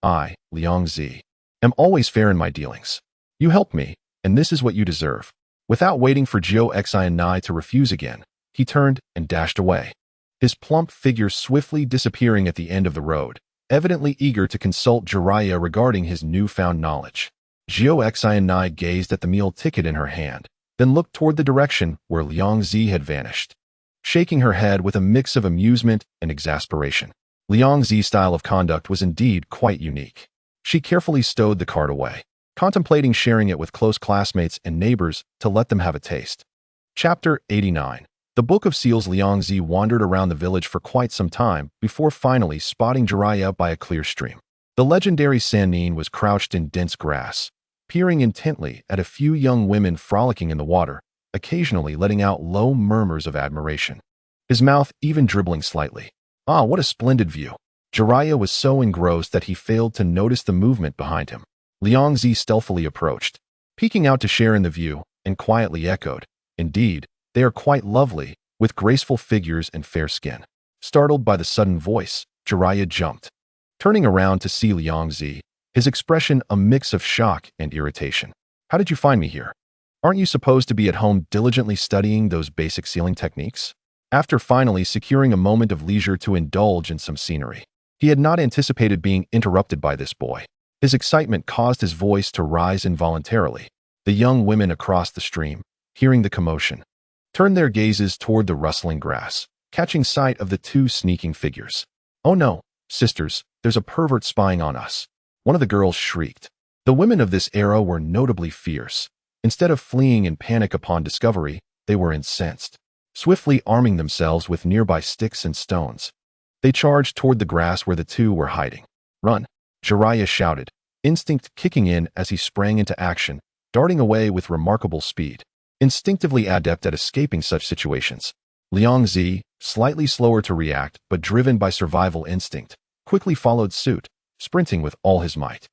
I, Liang Zi, am always fair in my dealings. You helped me, and this is what you deserve. Without waiting for Jio to refuse again, he turned and dashed away, his plump figure swiftly disappearing at the end of the road, evidently eager to consult Jiraiya regarding his newfound knowledge. Jio gazed at the meal ticket in her hand, then looked toward the direction where Liang Zi had vanished, shaking her head with a mix of amusement and exasperation. Liang Zi's style of conduct was indeed quite unique. She carefully stowed the card away, contemplating sharing it with close classmates and neighbors to let them have a taste. Chapter 89. The Book of Seals. Liang Zi wandered around the village for quite some time before finally spotting Jiraiya by a clear stream. The legendary Sannin was crouched in dense grass, peering intently at a few young women frolicking in the water, occasionally letting out low murmurs of admiration, his mouth even dribbling slightly. Ah, what a splendid view! Jiraiya was so engrossed that he failed to notice the movement behind him. Liang Zi stealthily approached, peeking out to share in the view, and quietly echoed, "Indeed, they are quite lovely, with graceful figures and fair skin." Startled by the sudden voice, Jiraiya jumped, turning around to see Liang Zi, his expression a mix of shock and irritation. "How did you find me here? Aren't you supposed to be at home diligently studying those basic sealing techniques?" After finally securing a moment of leisure to indulge in some scenery, he had not anticipated being interrupted by this boy. His excitement caused his voice to rise involuntarily. The young women across the stream, hearing the commotion, turned their gazes toward the rustling grass, catching sight of the two sneaking figures. "Oh no, sisters, there's a pervert spying on us," one of the girls shrieked. The women of this era were notably fierce. Instead of fleeing in panic upon discovery, they were incensed. Swiftly arming themselves with nearby sticks and stones, they charged toward the grass where the two were hiding. "Run!" Jiraiya shouted, instinct kicking in as he sprang into action, darting away with remarkable speed, instinctively adept at escaping such situations. Liang Zi, slightly slower to react but driven by survival instinct, quickly followed suit, sprinting with all his might.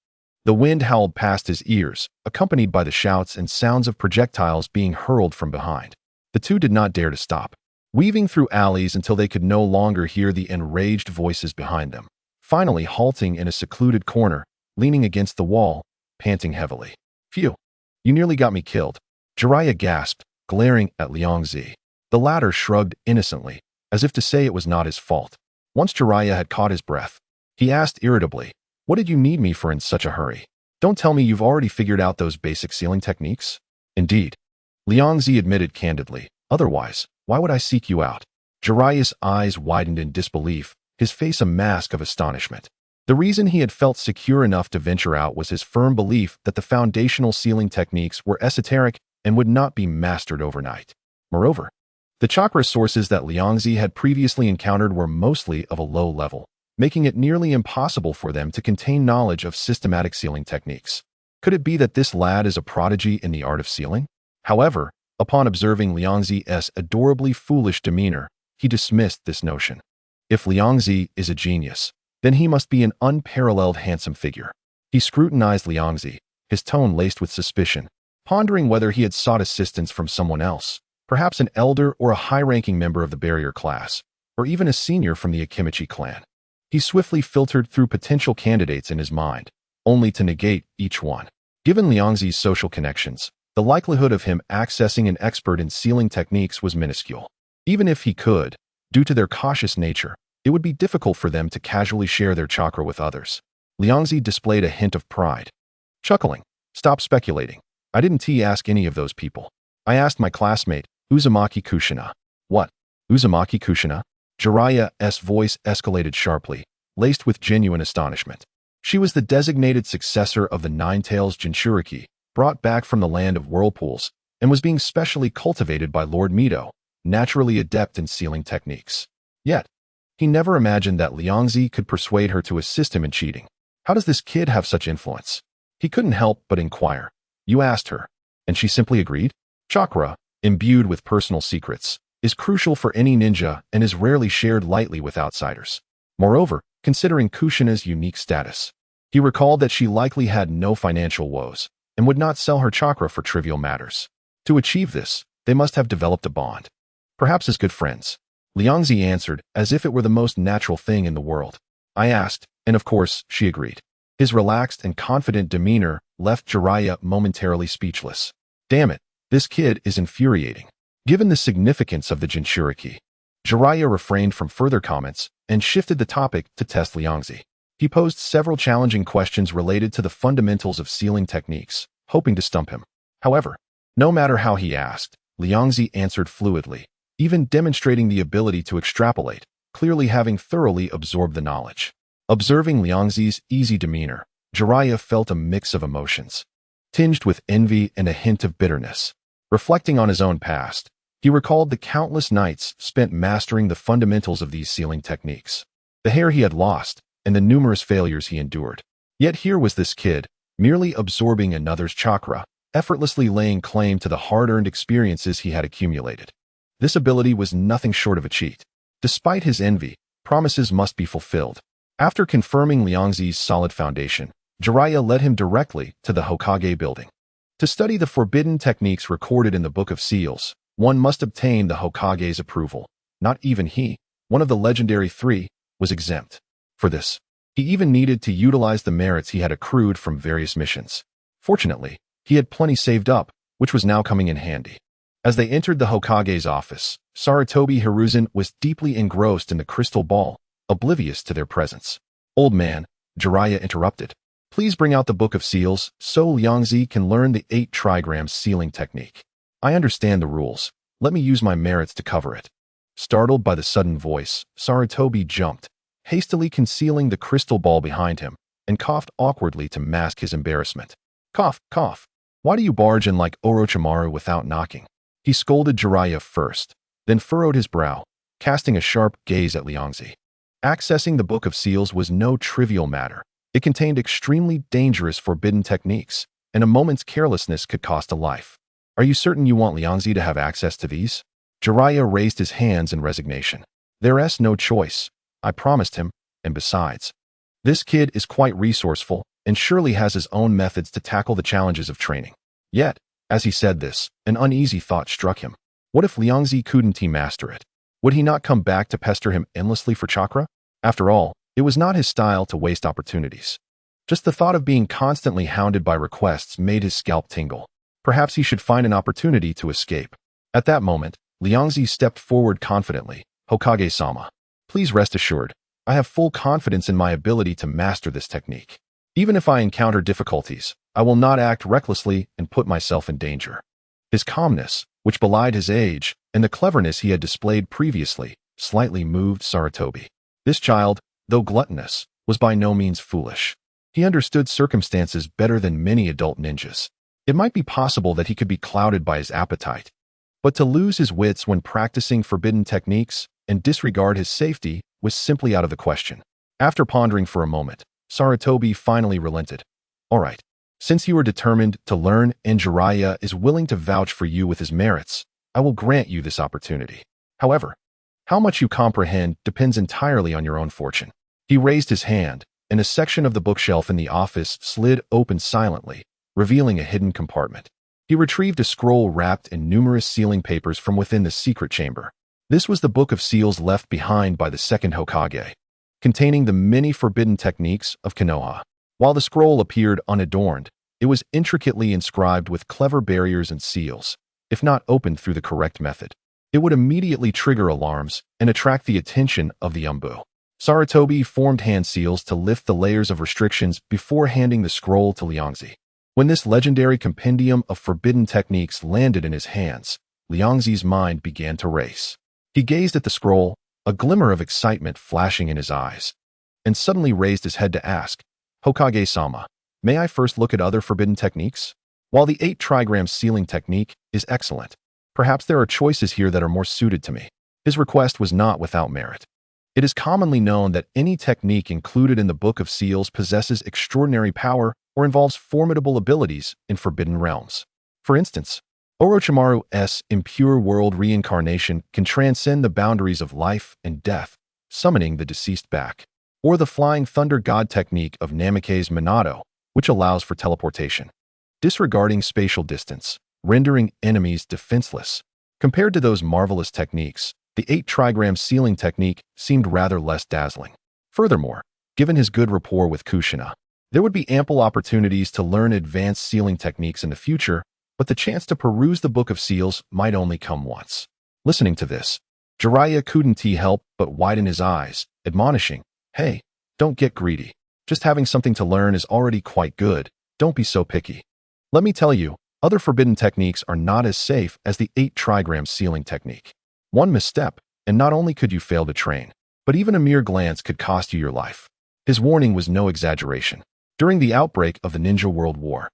The wind howled past his ears, accompanied by the shouts and sounds of projectiles being hurled from behind. The two did not dare to stop, weaving through alleys until they could no longer hear the enraged voices behind them, finally halting in a secluded corner, leaning against the wall, panting heavily. "Phew, you nearly got me killed," Jiraiya gasped, glaring at Liang Zi. The latter shrugged innocently, as if to say it was not his fault. Once Jiraiya had caught his breath, he asked irritably, "What did you need me for in such a hurry? Don't tell me you've already figured out those basic sealing techniques?" "Indeed," Liang Zi admitted candidly. "Otherwise, why would I seek you out?" Jiraiya's eyes widened in disbelief, his face a mask of astonishment. The reason he had felt secure enough to venture out was his firm belief that the foundational sealing techniques were esoteric and would not be mastered overnight. Moreover, the chakra sources that Liang Zi had previously encountered were mostly of a low level, making it nearly impossible for them to contain knowledge of systematic sealing techniques. Could it be that this lad is a prodigy in the art of sealing? However, upon observing Liang Zi's adorably foolish demeanor, he dismissed this notion. If Liang Zi is a genius, then he must be an unparalleled handsome figure. He scrutinized Liang Zi, his tone laced with suspicion, pondering whether he had sought assistance from someone else, perhaps an elder or a high-ranking member of the barrier class, or even a senior from the Akimichi clan. He swiftly filtered through potential candidates in his mind, only to negate each one. Given Liang Zi's social connections, the likelihood of him accessing an expert in sealing techniques was minuscule. Even if he could, due to their cautious nature, it would be difficult for them to casually share their chakra with others. Liang Zi displayed a hint of pride, chuckling. "Stop speculating. I didn't ask any of those people. I asked my classmate, Uzumaki Kushina." "What? Uzumaki Kushina?" Jiraiya's voice escalated sharply, laced with genuine astonishment. She was the designated successor of the Nine-Tails Jinchuriki, brought back from the land of whirlpools, and was being specially cultivated by Lord Mito, naturally adept in sealing techniques. Yet, he never imagined that Liangzi could persuade her to assist him in cheating. How does this kid have such influence? He couldn't help but inquire. You asked her, and she simply agreed? Chakra, imbued with personal secrets, is crucial for any ninja and is rarely shared lightly with outsiders. Moreover, considering Kushina's unique status, he recalled that she likely had no financial woes and would not sell her chakra for trivial matters. To achieve this, they must have developed a bond. Perhaps as good friends. Liangzi answered as if it were the most natural thing in the world. I asked, and of course, she agreed. His relaxed and confident demeanor left Jiraiya momentarily speechless. Damn it, this kid is infuriating. Given the significance of the Jinchuriki, Jiraiya refrained from further comments and shifted the topic to test Liangzi. He posed several challenging questions related to the fundamentals of sealing techniques, hoping to stump him. However, no matter how he asked, Liangzi answered fluidly, even demonstrating the ability to extrapolate, clearly having thoroughly absorbed the knowledge. Observing Liangzi's easy demeanor, Jiraiya felt a mix of emotions, tinged with envy and a hint of bitterness. Reflecting on his own past, he recalled the countless nights spent mastering the fundamentals of these sealing techniques, the hair he had lost, and the numerous failures he endured. Yet here was this kid, merely absorbing another's chakra, effortlessly laying claim to the hard-earned experiences he had accumulated. This ability was nothing short of a cheat. Despite his envy, promises must be fulfilled. After confirming Liangzi's solid foundation, Jiraiya led him directly to the Hokage building. To study the forbidden techniques recorded in the Book of Seals, one must obtain the Hokage's approval. Not even he, one of the legendary three, was exempt. For this, he even needed to utilize the merits he had accrued from various missions. Fortunately, he had plenty saved up, which was now coming in handy. As they entered the Hokage's office, Sarutobi Hiruzen was deeply engrossed in the crystal ball, oblivious to their presence. Old man, Jiraiya interrupted. Please bring out the Book of Seals so Liangzi can learn the 8 trigrams sealing technique. I understand the rules. Let me use my merits to cover it. Startled by the sudden voice, Sarutobi jumped, hastily concealing the crystal ball behind him, and coughed awkwardly to mask his embarrassment. Cough, cough. Why do you barge in like Orochimaru without knocking? He scolded Jiraiya first, then furrowed his brow, casting a sharp gaze at Liangzi. Accessing the Book of Seals was no trivial matter. It contained extremely dangerous forbidden techniques, and a moment's carelessness could cost a life. Are you certain you want Liangzi to have access to these? Jiraiya raised his hands in resignation. There's no choice. I promised him, and besides, this kid is quite resourceful and surely has his own methods to tackle the challenges of training. Yet, as he said this, an uneasy thought struck him. What if Liangzi couldn't master it? Would he not come back to pester him endlessly for chakra? After all, it was not his style to waste opportunities. Just the thought of being constantly hounded by requests made his scalp tingle. Perhaps he should find an opportunity to escape. At that moment, Liangzi stepped forward confidently. Hokage-sama, please rest assured, I have full confidence in my ability to master this technique. Even if I encounter difficulties, I will not act recklessly and put myself in danger. His calmness, which belied his age, and the cleverness he had displayed previously, slightly moved Sarutobi. This child, though gluttonous, was by no means foolish. He understood circumstances better than many adult ninjas. It might be possible that he could be clouded by his appetite, but to lose his wits when practicing forbidden techniques and disregard his safety was simply out of the question. After pondering for a moment, Sarutobi finally relented. All right, since you are determined to learn and Jiraiya is willing to vouch for you with his merits, I will grant you this opportunity. However, how much you comprehend depends entirely on your own fortune. He raised his hand, and a section of the bookshelf in the office slid open silently, revealing a hidden compartment. He retrieved a scroll wrapped in numerous sealing papers from within the secret chamber. This was the Book of Seals left behind by the second Hokage, containing the many forbidden techniques of Konoha. While the scroll appeared unadorned, it was intricately inscribed with clever barriers and seals. If not opened through the correct method, it would immediately trigger alarms and attract the attention of the Umbu. Sarutobi formed hand seals to lift the layers of restrictions before handing the scroll to Liangzi. When this legendary compendium of forbidden techniques landed in his hands, Liangzi's mind began to race. He gazed at the scroll, a glimmer of excitement flashing in his eyes, and suddenly raised his head to ask, "Hokage-sama, may I first look at other forbidden techniques? While the 8 trigram sealing technique is excellent, perhaps there are choices here that are more suited to me." His request was not without merit. It is commonly known that any technique included in the Book of Seals possesses extraordinary power or involves formidable abilities in forbidden realms. For instance, Orochimaru's impure world reincarnation can transcend the boundaries of life and death, summoning the deceased back. Or the Flying Thunder God technique of Namikaze Minato, which allows for teleportation, disregarding spatial distance, rendering enemies defenseless. Compared to those marvelous techniques, the 8 trigram sealing technique seemed rather less dazzling. Furthermore, given his good rapport with Kushina, there would be ample opportunities to learn advanced sealing techniques in the future, but the chance to peruse the Book of Seals might only come once. Listening to this, Jiraiya couldn't help but widen his eyes, admonishing, "Hey, don't get greedy. Just having something to learn is already quite good. Don't be so picky. Let me tell you, other forbidden techniques are not as safe as the 8 trigram sealing technique. One misstep, and not only could you fail to train, but even a mere glance could cost you your life." His warning was no exaggeration. During the outbreak of the Ninja World War,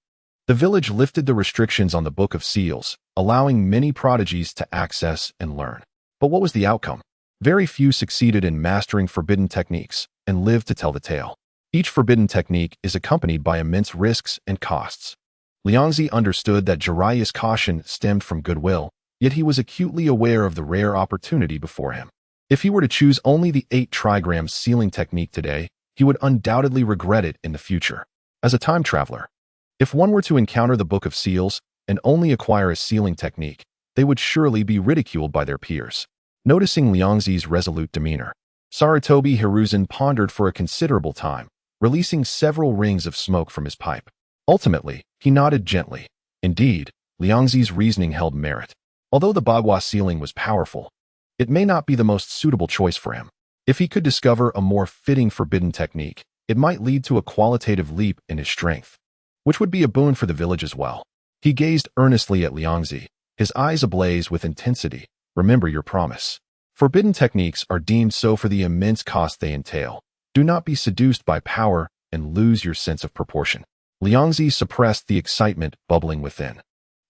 the village lifted the restrictions on the Book of Seals, allowing many prodigies to access and learn. But what was the outcome? Very few succeeded in mastering forbidden techniques and lived to tell the tale. Each forbidden technique is accompanied by immense risks and costs. Liangzi understood that Jiraiya's caution stemmed from goodwill, yet he was acutely aware of the rare opportunity before him. If he were to choose only the 8 trigram sealing technique today, he would undoubtedly regret it in the future. As a time traveler, if one were to encounter the Book of Seals and only acquire a sealing technique, they would surely be ridiculed by their peers. Noticing Liangzi's resolute demeanor, Sarutobi Hiruzen pondered for a considerable time, releasing several rings of smoke from his pipe. Ultimately, he nodded gently. Indeed, Liangzi's reasoning held merit. Although the Bagua sealing was powerful, it may not be the most suitable choice for him. If he could discover a more fitting forbidden technique, it might lead to a qualitative leap in his strength, which would be a boon for the village as well. He gazed earnestly at Liangzi, his eyes ablaze with intensity. "Remember your promise. Forbidden techniques are deemed so for the immense cost they entail. Do not be seduced by power and lose your sense of proportion." Liangzi suppressed the excitement bubbling within,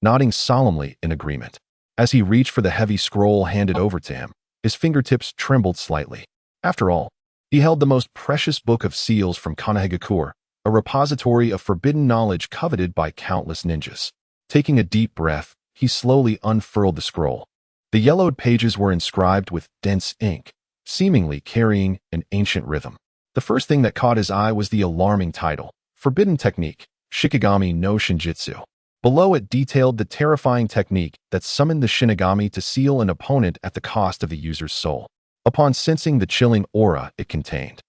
nodding solemnly in agreement. As he reached for the heavy scroll handed over to him, his fingertips trembled slightly. After all, he held the most precious Book of Seals from Konohagakure, a repository of forbidden knowledge coveted by countless ninjas. Taking a deep breath, he slowly unfurled the scroll. The yellowed pages were inscribed with dense ink, seemingly carrying an ancient rhythm. The first thing that caught his eye was the alarming title, Forbidden Technique, Shikigami no Shinjitsu. Below it detailed the terrifying technique that summoned the Shinigami to seal an opponent at the cost of the user's soul. Upon sensing the chilling aura it contained,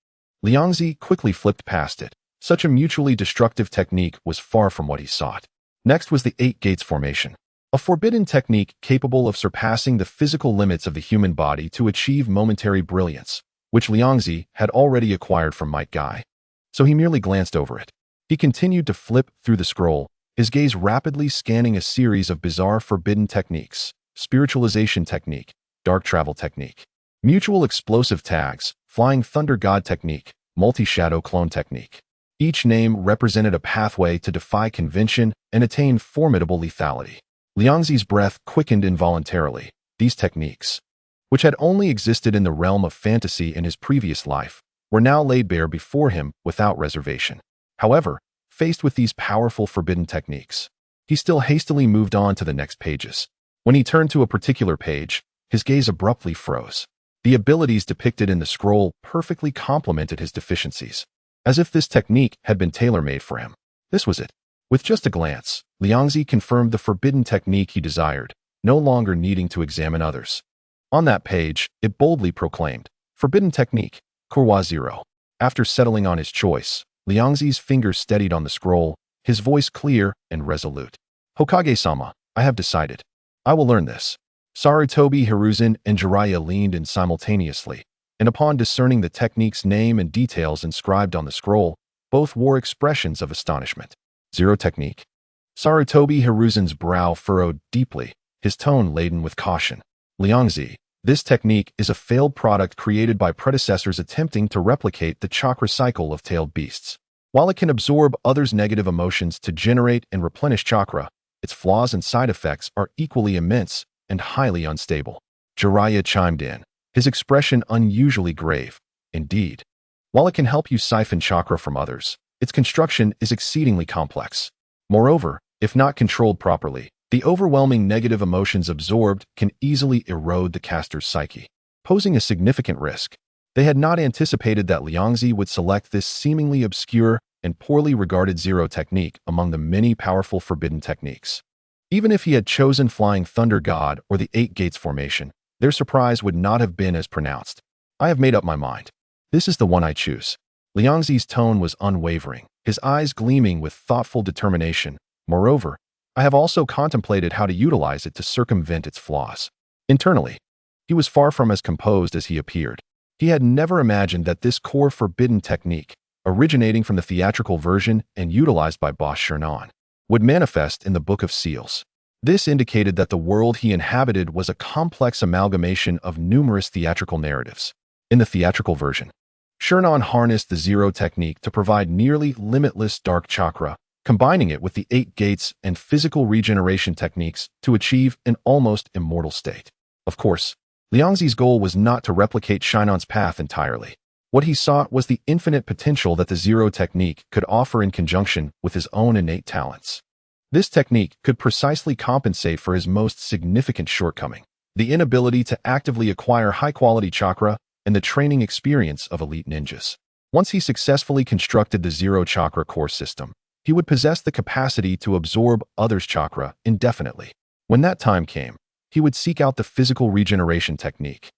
Liangzi quickly flipped past it. Such a mutually destructive technique was far from what he sought. Next was the 8 Gates Formation, a forbidden technique capable of surpassing the physical limits of the human body to achieve momentary brilliance, which Liangzi had already acquired from Might Guy. So he merely glanced over it. He continued to flip through the scroll, his gaze rapidly scanning a series of bizarre forbidden techniques: spiritualization technique, dark travel technique, mutual explosive tags, flying thunder god technique, multi-shadow clone technique. Each name represented a pathway to defy convention and attain formidable lethality. Liangzi's breath quickened involuntarily. These techniques, which had only existed in the realm of fantasy in his previous life, were now laid bare before him without reservation. However, faced with these powerful forbidden techniques, he still hastily moved on to the next pages. When he turned to a particular page, his gaze abruptly froze. The abilities depicted in the scroll perfectly complemented his deficiencies, as if this technique had been tailor-made for him. This was it. With just a glance, Liangzi confirmed the forbidden technique he desired, no longer needing to examine others. On that page, it boldly proclaimed, Forbidden Technique, Kurwa 0. After settling on his choice, Liangzi's fingers steadied on the scroll, his voice clear and resolute. "Hokage-sama, I have decided. I will learn this." Sarutobi, Hiruzen, and Jiraiya leaned in simultaneously, and upon discerning the technique's name and details inscribed on the scroll, both wore expressions of astonishment. "Zero technique." Sarutobi Hiruzen's brow furrowed deeply, his tone laden with caution. "Liangzi, This technique is a failed product created by predecessors attempting to replicate the chakra cycle of tailed beasts. While it can absorb others' negative emotions to generate and replenish chakra, its flaws and side effects are equally immense and highly unstable. Jiraiya chimed in, his expression unusually grave. Indeed, while it can help you siphon chakra from others, its construction is exceedingly complex. Moreover, if not controlled properly, the overwhelming negative emotions absorbed can easily erode the caster's psyche, posing a significant risk. They had not anticipated that Liangzi would select this seemingly obscure and poorly regarded zero technique among the many powerful forbidden techniques. Even if he had chosen Flying Thunder God or the Eight Gates formation, their surprise would not have been as pronounced. I have made up my mind. This is the one I choose. Liangzi's tone was unwavering, his eyes gleaming with thoughtful determination. Moreover, I have also contemplated how to utilize it to circumvent its flaws. Internally, he was far from as composed as he appeared. He had never imagined that this core forbidden technique, originating from the theatrical version and utilized by Boss Shernan, would manifest in the Book of Seals. This indicated that the world he inhabited was a complex amalgamation of numerous theatrical narratives. In the theatrical version, Shernan harnessed the zero technique to provide nearly limitless dark chakra, combining it with the Eight Gates and physical regeneration techniques to achieve an almost immortal state. Of course, Liangzi's goal was not to replicate Shinon's path entirely. What he sought was the infinite potential that the zero technique could offer in conjunction with his own innate talents. This technique could precisely compensate for his most significant shortcoming, the inability to actively acquire high-quality chakra and the training experience of elite ninjas. Once he successfully constructed the zero chakra core system, he would possess the capacity to absorb others' chakra indefinitely. When that time came, he would seek out the physical regeneration technique,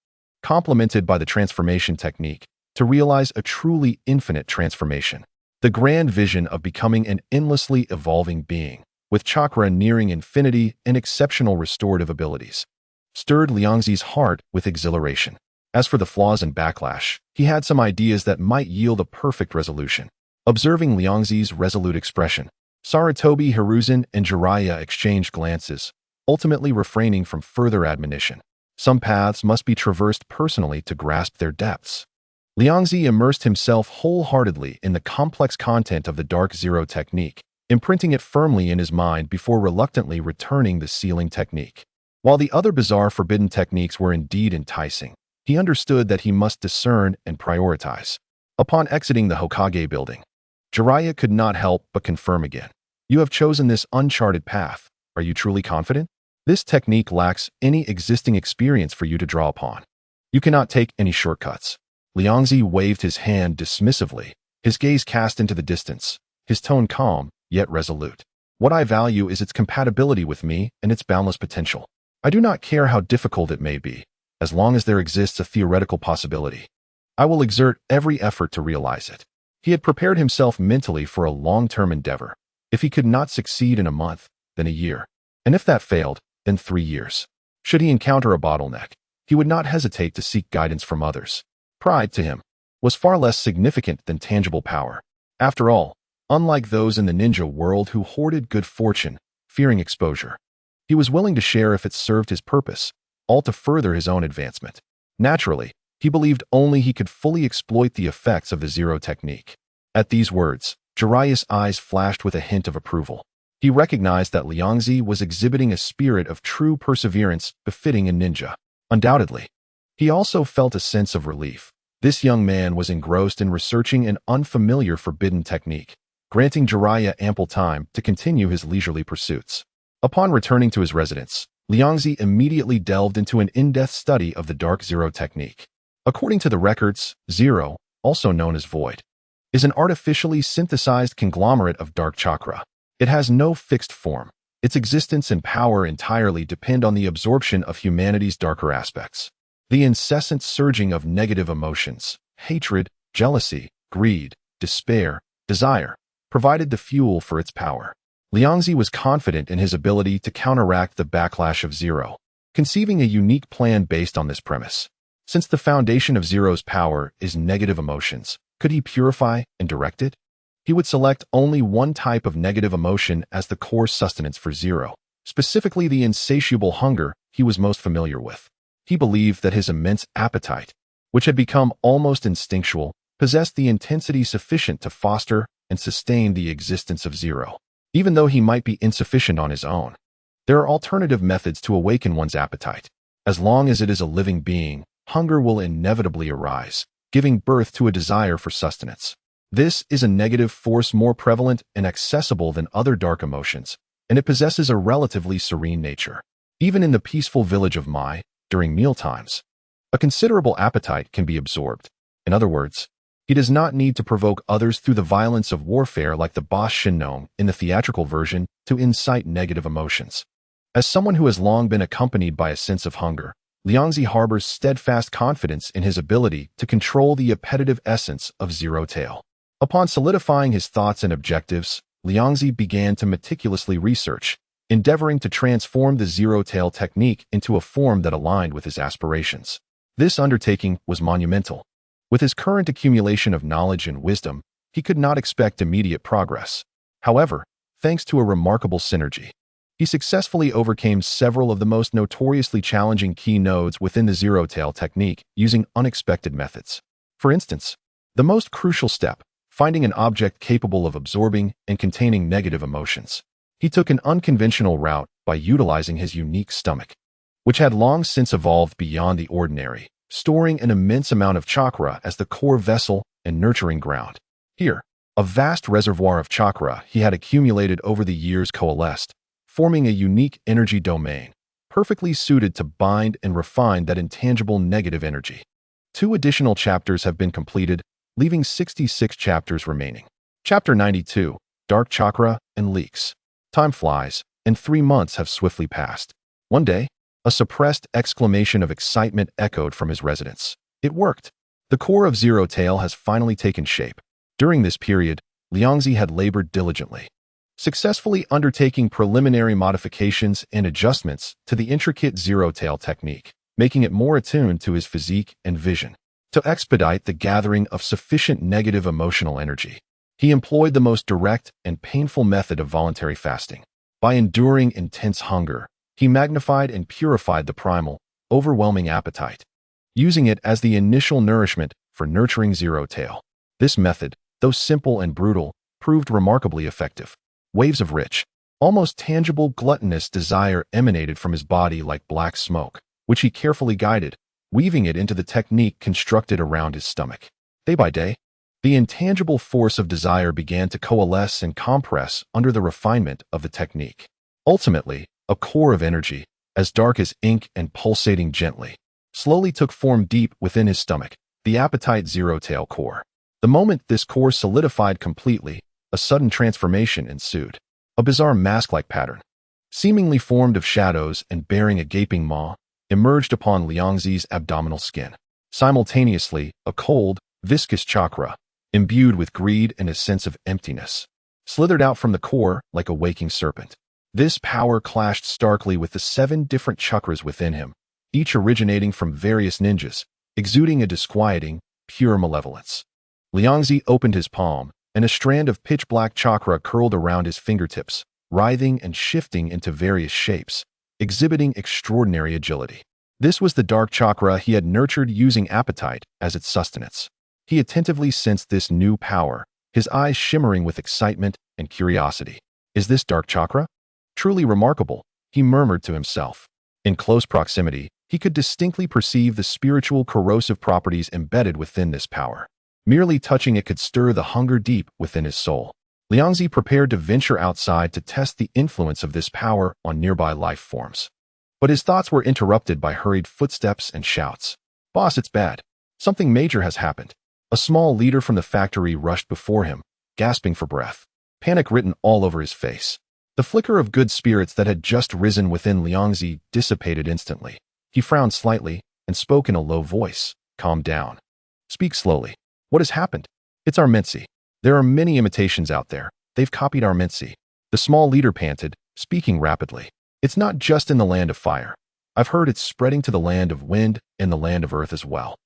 complemented by the transformation technique, to realize a truly infinite transformation. The grand vision of becoming an endlessly evolving being, with chakra nearing infinity and exceptional restorative abilities, stirred Liangzi's heart with exhilaration. As for the flaws and backlash, he had some ideas that might yield a perfect resolution. Observing Liangzi's resolute expression, Sarutobi, Hiruzen, and Jiraiya exchanged glances, ultimately refraining from further admonition. Some paths must be traversed personally to grasp their depths. Liangzi immersed himself wholeheartedly in the complex content of the Dark Zero technique, imprinting it firmly in his mind before reluctantly returning the sealing technique. While the other bizarre forbidden techniques were indeed enticing, he understood that he must discern and prioritize. Upon exiting the Hokage building, Jiraiya could not help but confirm again. You have chosen this uncharted path. Are you truly confident? This technique lacks any existing experience for you to draw upon. You cannot take any shortcuts. Liangzi waved his hand dismissively, his gaze cast into the distance, his tone calm, yet resolute. What I value is its compatibility with me and its boundless potential. I do not care how difficult it may be, as long as there exists a theoretical possibility. I will exert every effort to realize it. He had prepared himself mentally for a long-term endeavor. If he could not succeed in a month, then a year. And if that failed, then 3 years. Should he encounter a bottleneck, he would not hesitate to seek guidance from others. Pride, to him, was far less significant than tangible power. After all, unlike those in the ninja world who hoarded good fortune, fearing exposure, he was willing to share if it served his purpose, all to further his own advancement. Naturally, he believed only he could fully exploit the effects of the zero technique. At these words, Jiraiya's eyes flashed with a hint of approval. He recognized that Liangzi was exhibiting a spirit of true perseverance befitting a ninja. Undoubtedly, he also felt a sense of relief. This young man was engrossed in researching an unfamiliar forbidden technique, granting Jiraiya ample time to continue his leisurely pursuits. Upon returning to his residence, Liangzi immediately delved into an in-depth study of the Dark Zero technique. According to the records, Zero, also known as Void, is an artificially synthesized conglomerate of dark chakra. It has no fixed form. Its existence and power entirely depend on the absorption of humanity's darker aspects. The incessant surging of negative emotions, hatred, jealousy, greed, despair, desire, provided the fuel for its power. Liangzi was confident in his ability to counteract the backlash of Zero, conceiving a unique plan based on this premise. Since the foundation of Zero's power is negative emotions, could he purify and direct it? He would select only one type of negative emotion as the core sustenance for Zero, specifically the insatiable hunger he was most familiar with. He believed that his immense appetite, which had become almost instinctual, possessed the intensity sufficient to foster and sustain the existence of Zero. Even though he might be insufficient on his own, there are alternative methods to awaken one's appetite. As long as it is a living being, hunger will inevitably arise, giving birth to a desire for sustenance. This is a negative force more prevalent and accessible than other dark emotions, and it possesses a relatively serene nature. Even in the peaceful village of Mai, during mealtimes, a considerable appetite can be absorbed. In other words, he does not need to provoke others through the violence of warfare like the boss Shinnon in the theatrical version to incite negative emotions. As someone who has long been accompanied by a sense of hunger, Liangzi harbors steadfast confidence in his ability to control the appetitive essence of Zero Tail. Upon solidifying his thoughts and objectives, Liangzi began to meticulously research, endeavoring to transform the Zero Tail technique into a form that aligned with his aspirations. This undertaking was monumental. With his current accumulation of knowledge and wisdom, he could not expect immediate progress. However, thanks to a remarkable synergy, he successfully overcame several of the most notoriously challenging key nodes within the Zero Tail technique using unexpected methods. For instance, the most crucial step, finding an object capable of absorbing and containing negative emotions. He took an unconventional route by utilizing his unique stomach, which had long since evolved beyond the ordinary, storing an immense amount of chakra as the core vessel and nurturing ground. Here, a vast reservoir of chakra he had accumulated over the years coalesced, forming a unique energy domain, perfectly suited to bind and refine that intangible negative energy. 2 additional chapters have been completed, leaving 66 chapters remaining. Chapter 92, Dark Chakra and Leaks. Time flies, and 3 months have swiftly passed. One day, a suppressed exclamation of excitement echoed from his residence. It worked. The core of Zero Tail has finally taken shape. During this period, Liangzi had labored diligently, successfully undertaking preliminary modifications and adjustments to the intricate Zero Tail technique, making it more attuned to his physique and vision. To expedite the gathering of sufficient negative emotional energy, he employed the most direct and painful method of voluntary fasting. By enduring intense hunger, he magnified and purified the primal, overwhelming appetite, using it as the initial nourishment for nurturing Zero Tail. This method, though simple and brutal, proved remarkably effective. Waves of rich, almost tangible gluttonous desire emanated from his body like black smoke, which he carefully guided, weaving it into the technique constructed around his stomach. Day by day, the intangible force of desire began to coalesce and compress under the refinement of the technique. Ultimately, a core of energy, as dark as ink and pulsating gently, slowly took form deep within his stomach, the appetite Zero Tail core. The moment this core solidified completely, a sudden transformation ensued. A bizarre mask-like pattern, seemingly formed of shadows and bearing a gaping maw, emerged upon Liangzi's abdominal skin. Simultaneously, a cold, viscous chakra, imbued with greed and a sense of emptiness, slithered out from the core like a waking serpent. This power clashed starkly with the 7 different chakras within him, each originating from various ninjas, exuding a disquieting, pure malevolence. Liangzi opened his palm, and a strand of pitch-black chakra curled around his fingertips, writhing and shifting into various shapes, exhibiting extraordinary agility. This was the dark chakra he had nurtured using appetite as its sustenance. He attentively sensed this new power, his eyes shimmering with excitement and curiosity. Is this dark chakra? Truly remarkable, he murmured to himself. In close proximity, he could distinctly perceive the spiritual corrosive properties embedded within this power. Merely touching it could stir the hunger deep within his soul. Liangzi prepared to venture outside to test the influence of this power on nearby life forms. But his thoughts were interrupted by hurried footsteps and shouts. "Boss, it's bad. Something major has happened." A small leader from the factory rushed before him, gasping for breath, panic written all over his face. The flicker of good spirits that had just risen within Liangzi dissipated instantly. He frowned slightly and spoke in a low voice. "Calm down. Speak slowly. What has happened?" "It's our Mincy. There are many imitations out there. They've copied our Mincy." The small leader panted, speaking rapidly. "It's not just in the land of fire. I've heard it's spreading to the land of wind and the land of earth as well.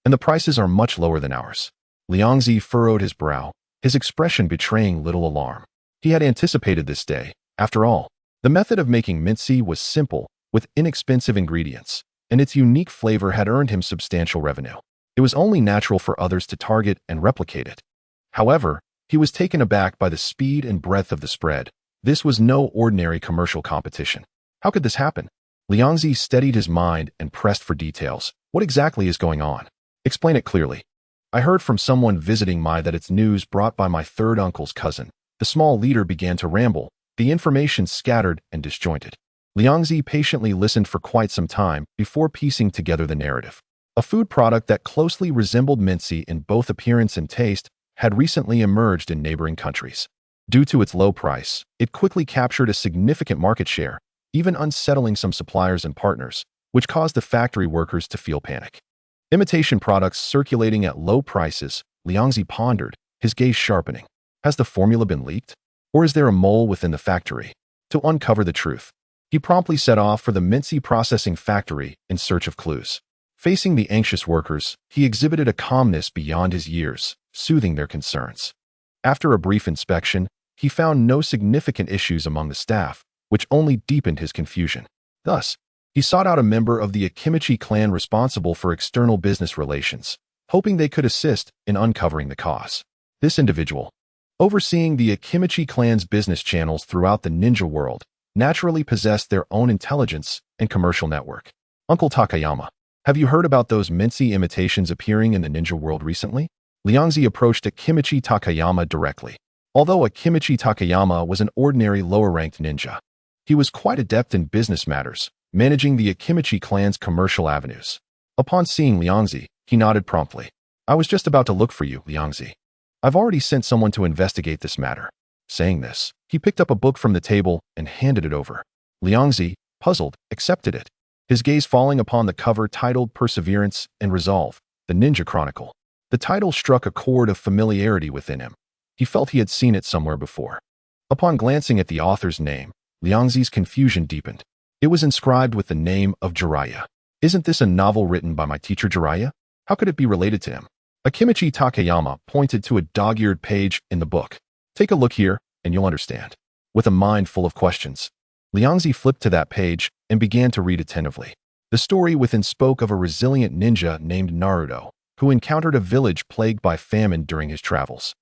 And the prices are much lower than ours." Liangzi furrowed his brow, his expression betraying little alarm. He had anticipated this day. After all, the method of making Mincy was simple, with inexpensive ingredients, and its unique flavor had earned him substantial revenue. It was only natural for others to target and replicate it. However, he was taken aback by the speed and breadth of the spread. This was no ordinary commercial competition. How could this happen? Liangzi steadied his mind and pressed for details. What exactly is going on? Explain it clearly. I heard from someone visiting that it's news brought by my third uncle's cousin. The small leader began to ramble, the information scattered and disjointed. Liangzi patiently listened for quite some time before piecing together the narrative. A food product that closely resembled mincy in both appearance and taste had recently emerged in neighboring countries. Due to its low price, it quickly captured a significant market share, even unsettling some suppliers and partners, which caused the factory workers to feel panic. Imitation products circulating at low prices, Liangzi pondered, his gaze sharpening. Has the formula been leaked? Or is there a mole within the factory? To uncover the truth, he promptly set off for the mincy processing factory in search of clues. Facing the anxious workers, he exhibited a calmness beyond his years, soothing their concerns. After a brief inspection, he found no significant issues among the staff, which only deepened his confusion. Thus, he sought out a member of the Akimichi clan responsible for external business relations, hoping they could assist in uncovering the cause. This individual, overseeing the Akimichi clan's business channels throughout the ninja world, naturally possessed their own intelligence and commercial network. Uncle Takayama, have you heard about those mincy imitations appearing in the ninja world recently? Liangzi approached Akimichi Takayama directly. Although Akimichi Takayama was an ordinary lower-ranked ninja, he was quite adept in business matters, managing the Akimichi clan's commercial avenues. Upon seeing Liangzi, he nodded promptly. I was just about to look for you, Liangzi. I've already sent someone to investigate this matter. Saying this, he picked up a book from the table and handed it over. Liangzi, puzzled, accepted it, his gaze falling upon the cover titled Perseverance and Resolve, the Ninja Chronicle. The title struck a chord of familiarity within him. He felt he had seen it somewhere before. Upon glancing at the author's name, Liangzi's confusion deepened. It was inscribed with the name of Jiraiya. Isn't this a novel written by my teacher Jiraiya? How could it be related to him? Akimichi Takayama pointed to a dog-eared page in the book. Take a look here, and you'll understand. With a mind full of questions, Liangzi flipped to that page and began to read attentively. The story within spoke of a resilient ninja named Naruto, who encountered a village plagued by famine during his travels.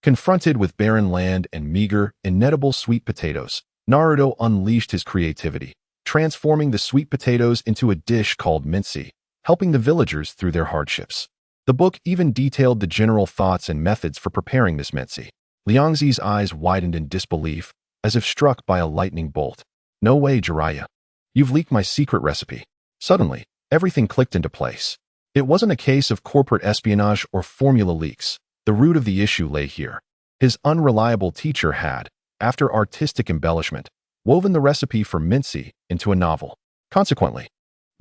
Confronted with barren land and meager, inedible sweet potatoes, Naruto unleashed his creativity, transforming the sweet potatoes into a dish called mincy, helping the villagers through their hardships. The book even detailed the general thoughts and methods for preparing this mincy. Liangzi's eyes widened in disbelief, as if struck by a lightning bolt. No way, Jiraiya. You've leaked my secret recipe. Suddenly, everything clicked into place. It wasn't a case of corporate espionage or formula leaks. The root of the issue lay here. His unreliable teacher had, after artistic embellishment, woven the recipe for mincy into a novel. Consequently,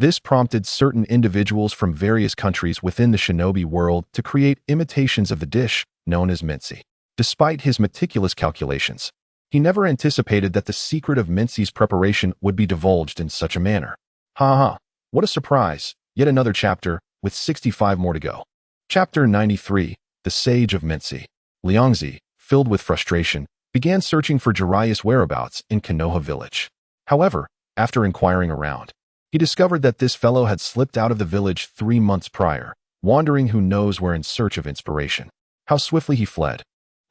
this prompted certain individuals from various countries within the shinobi world to create imitations of the dish known as mincy. Despite his meticulous calculations, he never anticipated that the secret of mincy's preparation would be divulged in such a manner. Ha ha, what a surprise! Yet another chapter, with 65 more to go. Chapter 93, The Sage of Mincy. Liangzi, filled with frustration, began searching for Jiraiya's whereabouts in Konoha village. However, after inquiring around, he discovered that this fellow had slipped out of the village 3 months prior, wandering who knows where in search of inspiration. How swiftly he fled.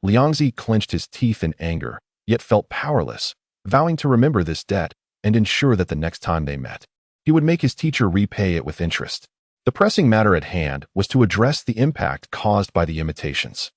Liangzi clenched his teeth in anger, yet felt powerless, vowing to remember this debt and ensure that the next time they met, he would make his teacher repay it with interest. The pressing matter at hand was to address the impact caused by the imitations.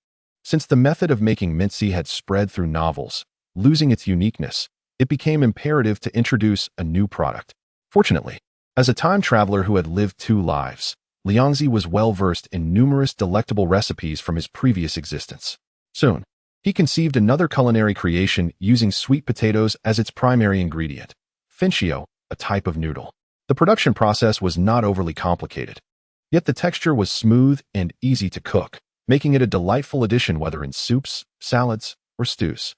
Since the method of making mincy had spread through novels, losing its uniqueness, it became imperative to introduce a new product. Fortunately, as a time traveler who had lived 2 lives, Liangzi was well-versed in numerous delectable recipes from his previous existence. Soon, he conceived another culinary creation using sweet potatoes as its primary ingredient, finchio, a type of noodle. The production process was not overly complicated, yet the texture was smooth and easy to cook, making it a delightful addition whether in soups, salads, or stews.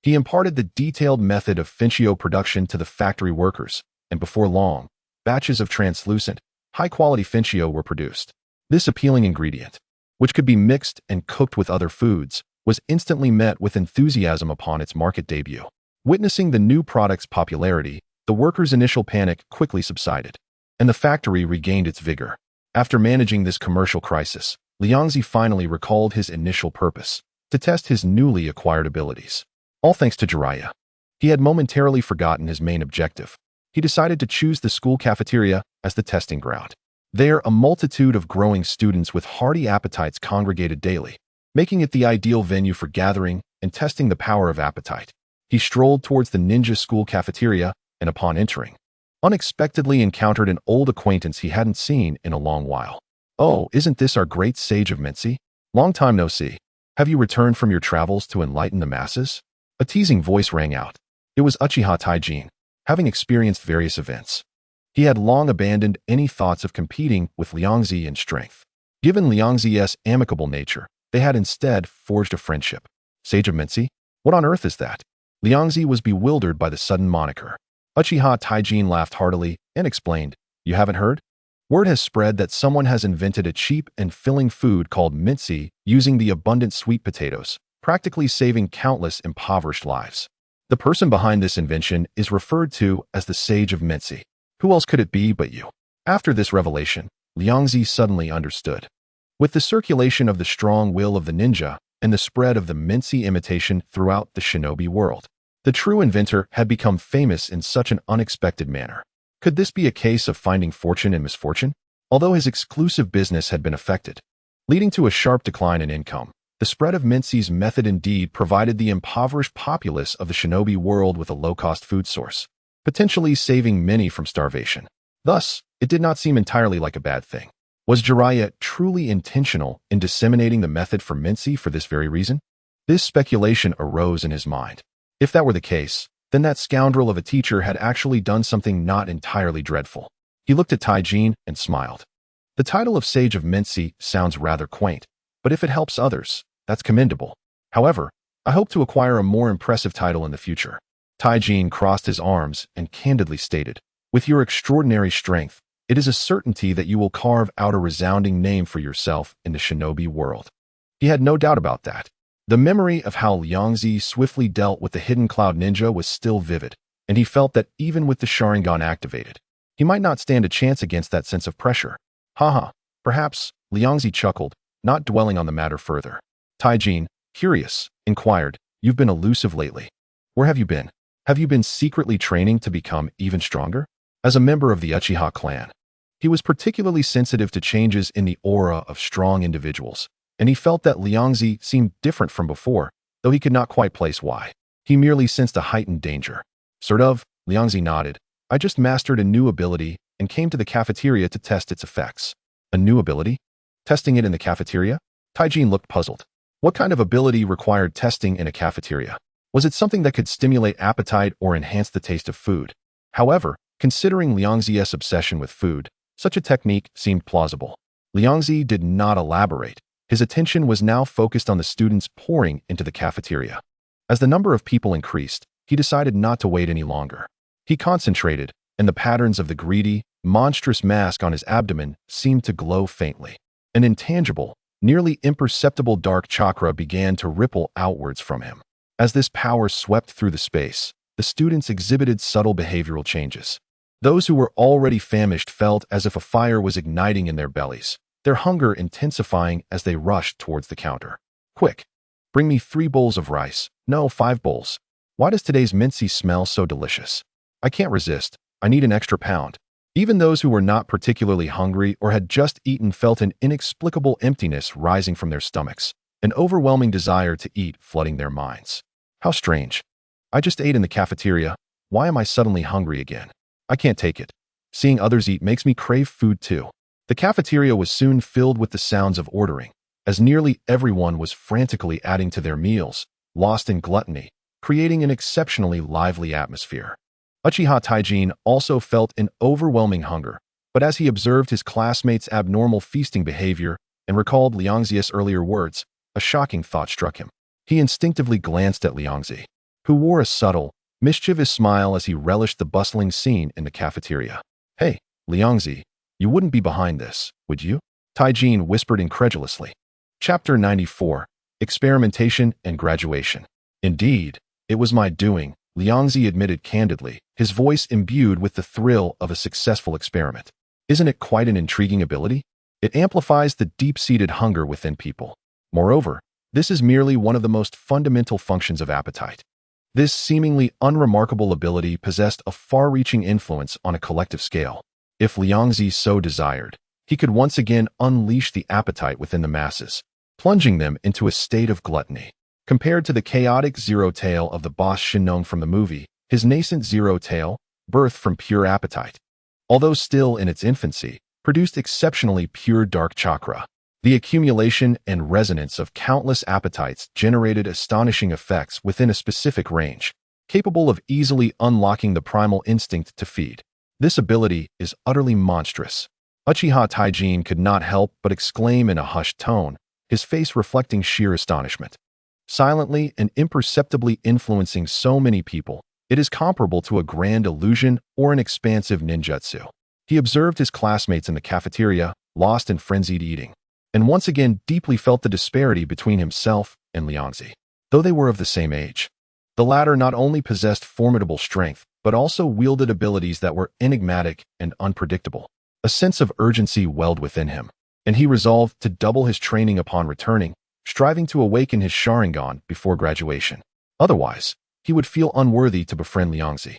He imparted the detailed method of finchio production to the factory workers, and before long, batches of translucent, high-quality finchio were produced. This appealing ingredient, which could be mixed and cooked with other foods, was instantly met with enthusiasm upon its market debut. Witnessing the new product's popularity, the workers' initial panic quickly subsided. and the factory regained its vigor. After managing this commercial crisis, Liangzi finally recalled his initial purpose, to test his newly acquired abilities. All thanks to Jiraiya. He had momentarily forgotten his main objective. He decided to choose the school cafeteria as the testing ground. There, a multitude of growing students with hearty appetites congregated daily, making it the ideal venue for gathering and testing the power of appetite. He strolled towards the ninja school cafeteria and upon entering, unexpectedly encountered an old acquaintance he hadn't seen in a long while. "Oh, isn't this our great sage of Mincy? Long time no see. Have you returned from your travels to enlighten the masses?" A teasing voice rang out. It was Uchiha Taijin, having experienced various events. He had long abandoned any thoughts of competing with Liangzi in strength. Given Liangzi's amicable nature, they had instead forged a friendship. Sage of Mincy? What on earth is that? Liangzi was bewildered by the sudden moniker. Uchiha Taijin laughed heartily and explained, "You haven't heard? Word has spread that someone has invented a cheap and filling food called Mincy using the abundant sweet potatoes, practically saving countless impoverished lives. The person behind this invention is referred to as the Sage of Mincy. Who else could it be but you?" After this revelation, Liangzi suddenly understood. With the circulation of the strong will of the ninja and the spread of the Mincy imitation throughout the shinobi world, the true inventor had become famous in such an unexpected manner. Could this be a case of finding fortune in misfortune? Although his exclusive business had been affected, leading to a sharp decline in income, the spread of Mincy's method indeed provided the impoverished populace of the shinobi world with a low-cost food source, potentially saving many from starvation. Thus, it did not seem entirely like a bad thing. Was Jiraiya truly intentional in disseminating the method for Mincy for this very reason? This speculation arose in his mind. If that were the case, then that scoundrel of a teacher had actually done something not entirely dreadful. He looked at Taijin and smiled. The title of Sage of Mincy sounds rather quaint, but if it helps others, that's commendable. However, I hope to acquire a more impressive title in the future. Taijin crossed his arms and candidly stated, "With your extraordinary strength, it is a certainty that you will carve out a resounding name for yourself in the shinobi world." He had no doubt about that. The memory of how Liangzi swiftly dealt with the hidden cloud ninja was still vivid, and he felt that even with the Sharingan activated, he might not stand a chance against that sense of pressure. Haha, perhaps, Liangzi chuckled, not dwelling on the matter further. Taijin, curious, inquired, "You've been elusive lately. Where have you been? Have you been secretly training to become even stronger?" As a member of the Uchiha clan, he was particularly sensitive to changes in the aura of strong individuals, and he felt that Liangzi seemed different from before, though he could not quite place why. He merely sensed a heightened danger. "Sort of," Liangzi nodded. "I just mastered a new ability and came to the cafeteria to test its effects." "A new ability? Testing it in the cafeteria?" Taijin looked puzzled. What kind of ability required testing in a cafeteria? Was it something that could stimulate appetite or enhance the taste of food? However, considering Liangzi's obsession with food, such a technique seemed plausible. Liangzi did not elaborate. His attention was now focused on the students pouring into the cafeteria. As the number of people increased, he decided not to wait any longer. He concentrated, and the patterns of the greedy, monstrous mask on his abdomen seemed to glow faintly. An intangible, nearly imperceptible dark chakra began to ripple outwards from him. As this power swept through the space, the students exhibited subtle behavioral changes. Those who were already famished felt as if a fire was igniting in their bellies, their hunger intensifying as they rushed towards the counter. "Quick! Bring me 3 bowls of rice. No, 5 bowls. Why does today's Mincy smell so delicious? I can't resist. I need an extra pound." Even those who were not particularly hungry or had just eaten felt an inexplicable emptiness rising from their stomachs, an overwhelming desire to eat flooding their minds. How strange. I just ate in the cafeteria. Why am I suddenly hungry again? I can't take it. Seeing others eat makes me crave food too. The cafeteria was soon filled with the sounds of ordering, as nearly everyone was frantically adding to their meals, lost in gluttony, creating an exceptionally lively atmosphere. Uchiha Taijin also felt an overwhelming hunger, but as he observed his classmates' abnormal feasting behavior and recalled Liangzi's earlier words, a shocking thought struck him. He instinctively glanced at Liangzi, who wore a subtle, mischievous smile as he relished the bustling scene in the cafeteria. "Hey, Liangzi, you wouldn't be behind this, would you?" Taijin whispered incredulously. Chapter 94, Experimentation and Graduation. "Indeed, it was my doing," Liangzi admitted candidly, his voice imbued with the thrill of a successful experiment. Isn't it quite an intriguing ability? It amplifies the deep-seated hunger within people. Moreover, this is merely one of the most fundamental functions of appetite. This seemingly unremarkable ability possessed a far-reaching influence on a collective scale. If Liangzi so desired, he could once again unleash the appetite within the masses, plunging them into a state of gluttony. Compared to the chaotic zero tail of the boss Shinnong from the movie, his nascent zero tail, birthed from pure appetite, although still in its infancy, produced exceptionally pure dark chakra. The accumulation and resonance of countless appetites generated astonishing effects within a specific range, capable of easily unlocking the primal instinct to feed. This ability is utterly monstrous. Uchiha Taijin could not help but exclaim in a hushed tone, his face reflecting sheer astonishment. Silently and imperceptibly influencing so many people, it is comparable to a grand illusion or an expansive ninjutsu. He observed his classmates in the cafeteria, lost in frenzied eating, and once again deeply felt the disparity between himself and Liangzi. Though they were of the same age, the latter not only possessed formidable strength, but also wielded abilities that were enigmatic and unpredictable. A sense of urgency welled within him, and he resolved to double his training upon returning, striving to awaken his Sharingan before graduation. Otherwise, he would feel unworthy to befriend Liangzi.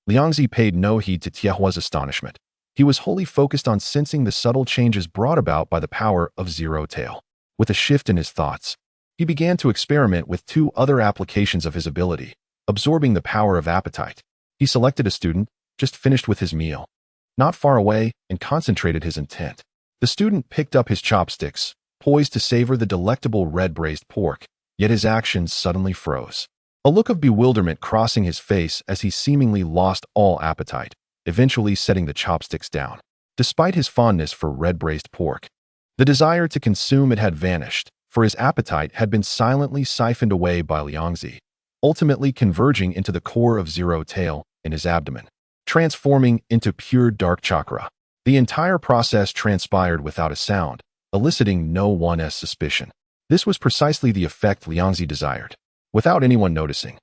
Liangzi paid no heed to Tiehua's astonishment. He was wholly focused on sensing the subtle changes brought about by the power of Zero Tail. With a shift in his thoughts, he began to experiment with two other applications of his ability, absorbing the power of appetite. He selected a student, just finished with his meal, not far away, and concentrated his intent. The student picked up his chopsticks, poised to savor the delectable red braised pork, yet his actions suddenly froze. A look of bewilderment crossing his face as he seemingly lost all appetite, eventually setting the chopsticks down. Despite his fondness for red braised pork, the desire to consume it had vanished, for his appetite had been silently siphoned away by Liangzi, ultimately converging into the core of Zero Tail in his abdomen, transforming into pure dark chakra. The entire process transpired without a sound, eliciting no one's suspicion. This was precisely the effect Liangzi desired. Without anyone noticing,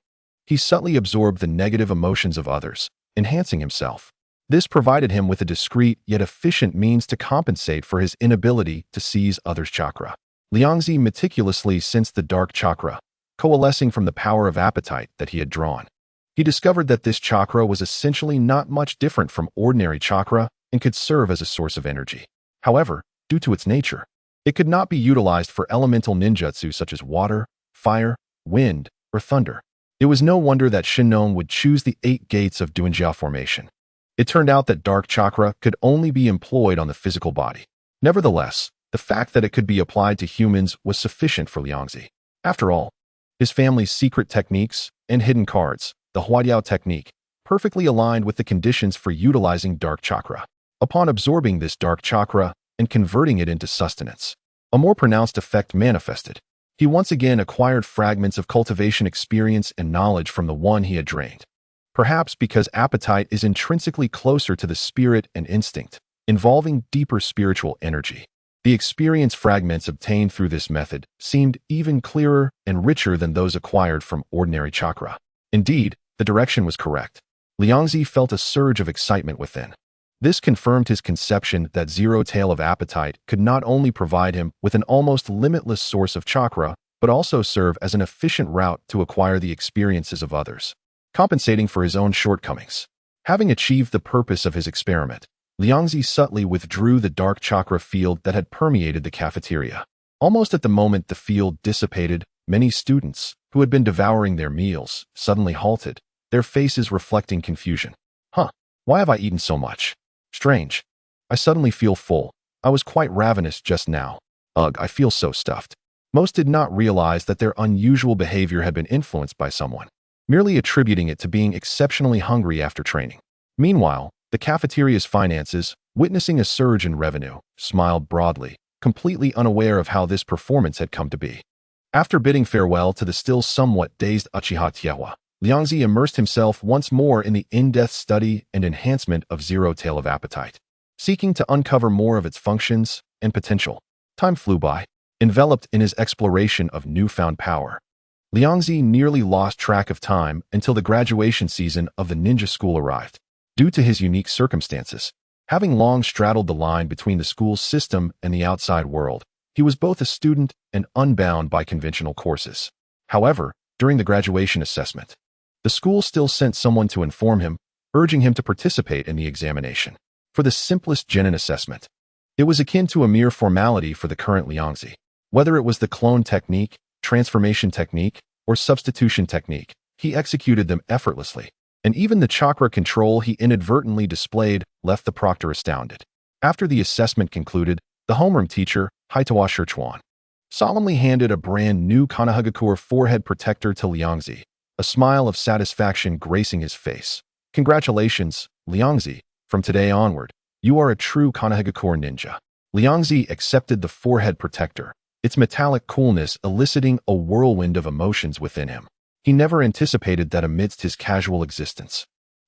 he subtly absorbed the negative emotions of others, enhancing himself. This provided him with a discreet yet efficient means to compensate for his inability to seize others' chakra. Liangzi meticulously sensed the dark chakra, coalescing from the power of appetite that he had drawn. He discovered that this chakra was essentially not much different from ordinary chakra and could serve as a source of energy. However, due to its nature, it could not be utilized for elemental ninjutsu such as water, fire, wind, or thunder. It was no wonder that Shinnong would choose the 8 gates of Duanjia formation. It turned out that dark chakra could only be employed on the physical body. Nevertheless, the fact that it could be applied to humans was sufficient for Liangzi. After all, his family's secret techniques and hidden cards, the Huadiao technique, perfectly aligned with the conditions for utilizing dark chakra. Upon absorbing this dark chakra and converting it into sustenance, a more pronounced effect manifested. He once again acquired fragments of cultivation experience and knowledge from the one he had drained. Perhaps because appetite is intrinsically closer to the spirit and instinct, involving deeper spiritual energy. The experience fragments obtained through this method seemed even clearer and richer than those acquired from ordinary chakra. Indeed, the direction was correct. Liangzi felt a surge of excitement within. This confirmed his conception that Zero Tail of Appetite could not only provide him with an almost limitless source of chakra, but also serve as an efficient route to acquire the experiences of others, compensating for his own shortcomings. Having achieved the purpose of his experiment, Liangzi subtly withdrew the dark chakra field that had permeated the cafeteria. Almost at the moment the field dissipated, many students, who had been devouring their meals, suddenly halted, their faces reflecting confusion. Why have I eaten so much? Strange. I suddenly feel full. I was quite ravenous just now. Ugh, I feel so stuffed. Most did not realize that their unusual behavior had been influenced by someone, merely attributing it to being exceptionally hungry after training. Meanwhile, the cafeteria's finances, witnessing a surge in revenue, smiled broadly, completely unaware of how this performance had come to be. After bidding farewell to the still somewhat dazed Uchiha Tiehua, Liangzi immersed himself once more in the in-depth study and enhancement of Zero Tail of Appetite, seeking to uncover more of its functions and potential. Time flew by, enveloped in his exploration of newfound power. Liangzi nearly lost track of time until the graduation season of the ninja school arrived. Due to his unique circumstances, Having long straddled the line between the school's system and the outside world, he was both a student and unbound by conventional courses. However, during the graduation assessment, the school still sent someone to inform him, urging him to participate in the examination. For the simplest genin assessment, it was akin to a mere formality for the current Liangzi. Whether it was the clone technique, transformation technique, or substitution technique, he executed them effortlessly, and even the chakra control he inadvertently displayed left the proctor astounded. After the assessment concluded, the homeroom teacher, Haitawa Shichuan, solemnly handed a brand new Konohagakure forehead protector to Liangzi, a smile of satisfaction gracing his face. Congratulations, Liangzi. From today onward, you are a true Konohagakure ninja. Liangzi accepted the forehead protector, its metallic coolness eliciting a whirlwind of emotions within him. He never anticipated that amidst his casual existence,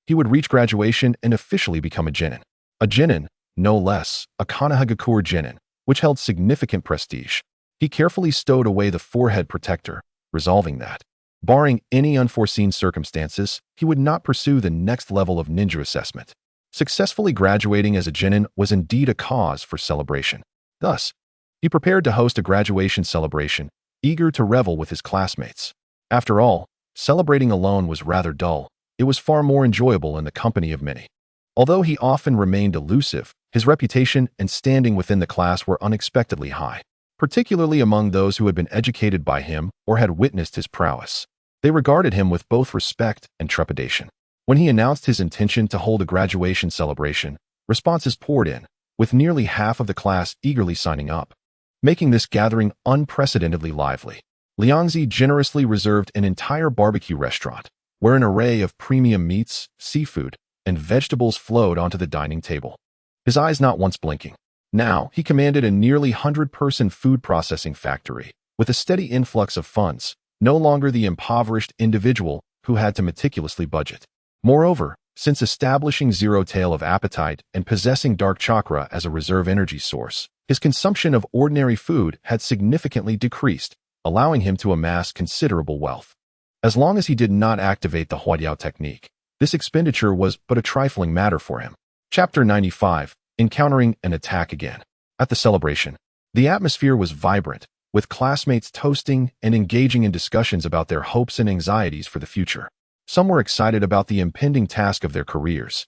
he would reach graduation and officially become a genin. A genin, no less, a Konohagakure genin, which held significant prestige. He carefully stowed away the forehead protector, resolving that, barring any unforeseen circumstances, he would not pursue the next level of ninja assessment. Successfully graduating as a genin was indeed a cause for celebration. Thus, he prepared to host a graduation celebration, eager to revel with his classmates. After all, celebrating alone was rather dull. It was far more enjoyable in the company of many. Although he often remained elusive, his reputation and standing within the class were unexpectedly high, particularly among those who had been educated by him or had witnessed his prowess. They regarded him with both respect and trepidation. When he announced his intention to hold a graduation celebration, responses poured in, with nearly half of the class eagerly signing up, making this gathering unprecedentedly lively. Liangzi generously reserved an entire barbecue restaurant, where an array of premium meats, seafood, and vegetables flowed onto the dining table. His eyes not once blinking. Now, he commanded a nearly 100-person food processing factory, with a steady influx of funds, no longer the impoverished individual who had to meticulously budget. Moreover, since establishing zero tail of appetite and possessing dark chakra as a reserve energy source, his consumption of ordinary food had significantly decreased, allowing him to amass considerable wealth. As long as he did not activate the Huadiao technique, this expenditure was but a trifling matter for him. Chapter 95, Encountering an Attack Again. At the celebration, the atmosphere was vibrant, with classmates toasting and engaging in discussions about their hopes and anxieties for the future. Some were excited about the impending task of their careers,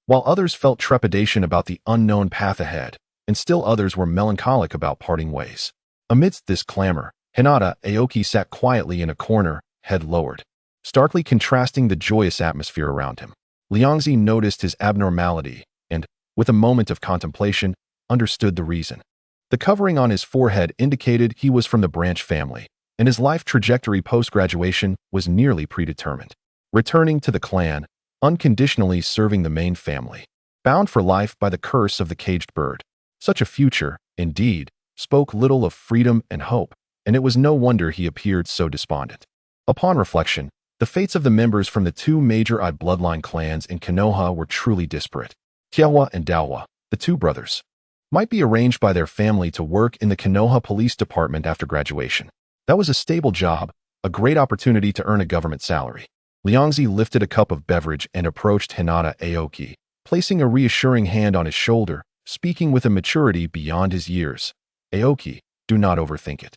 while others felt trepidation about the unknown path ahead, and still others were melancholic about parting ways. Amidst this clamor, Hinata Aoki sat quietly in a corner, head lowered, starkly contrasting the joyous atmosphere around him. Liangzi noticed his abnormality and, with a moment of contemplation, understood the reason. The covering on his forehead indicated he was from the branch family, and his life trajectory post-graduation was nearly predetermined. Returning to the clan, unconditionally serving the main family, bound for life by the curse of the caged bird. Such a future, indeed, spoke little of freedom and hope, and it was no wonder he appeared so despondent. Upon reflection, the fates of the members from the two major bloodline clans in Konoha were truly disparate. Tiawa and Dawa, the two brothers, might be arranged by their family to work in the Konoha Police Department after graduation. That was a stable job, a great opportunity to earn a government salary. Liangzi lifted a cup of beverage and approached Hinata Aoki, placing a reassuring hand on his shoulder, speaking with a maturity beyond his years. Aoki, do not overthink it.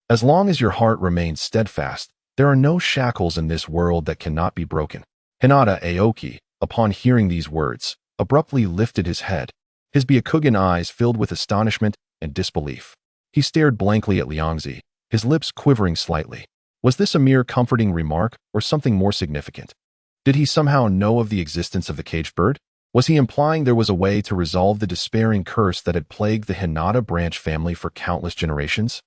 As long as your heart remains steadfast, there are no shackles in this world that cannot be broken. Hinata Aoki, upon hearing these words, abruptly lifted his head, his Byakugan eyes filled with astonishment and disbelief. He stared blankly at Liangzi, his lips quivering slightly. Was this a mere comforting remark or something more significant? Did he somehow know of the existence of the caged bird? Was he implying there was a way to resolve the despairing curse that had plagued the Hinata branch family for countless generations?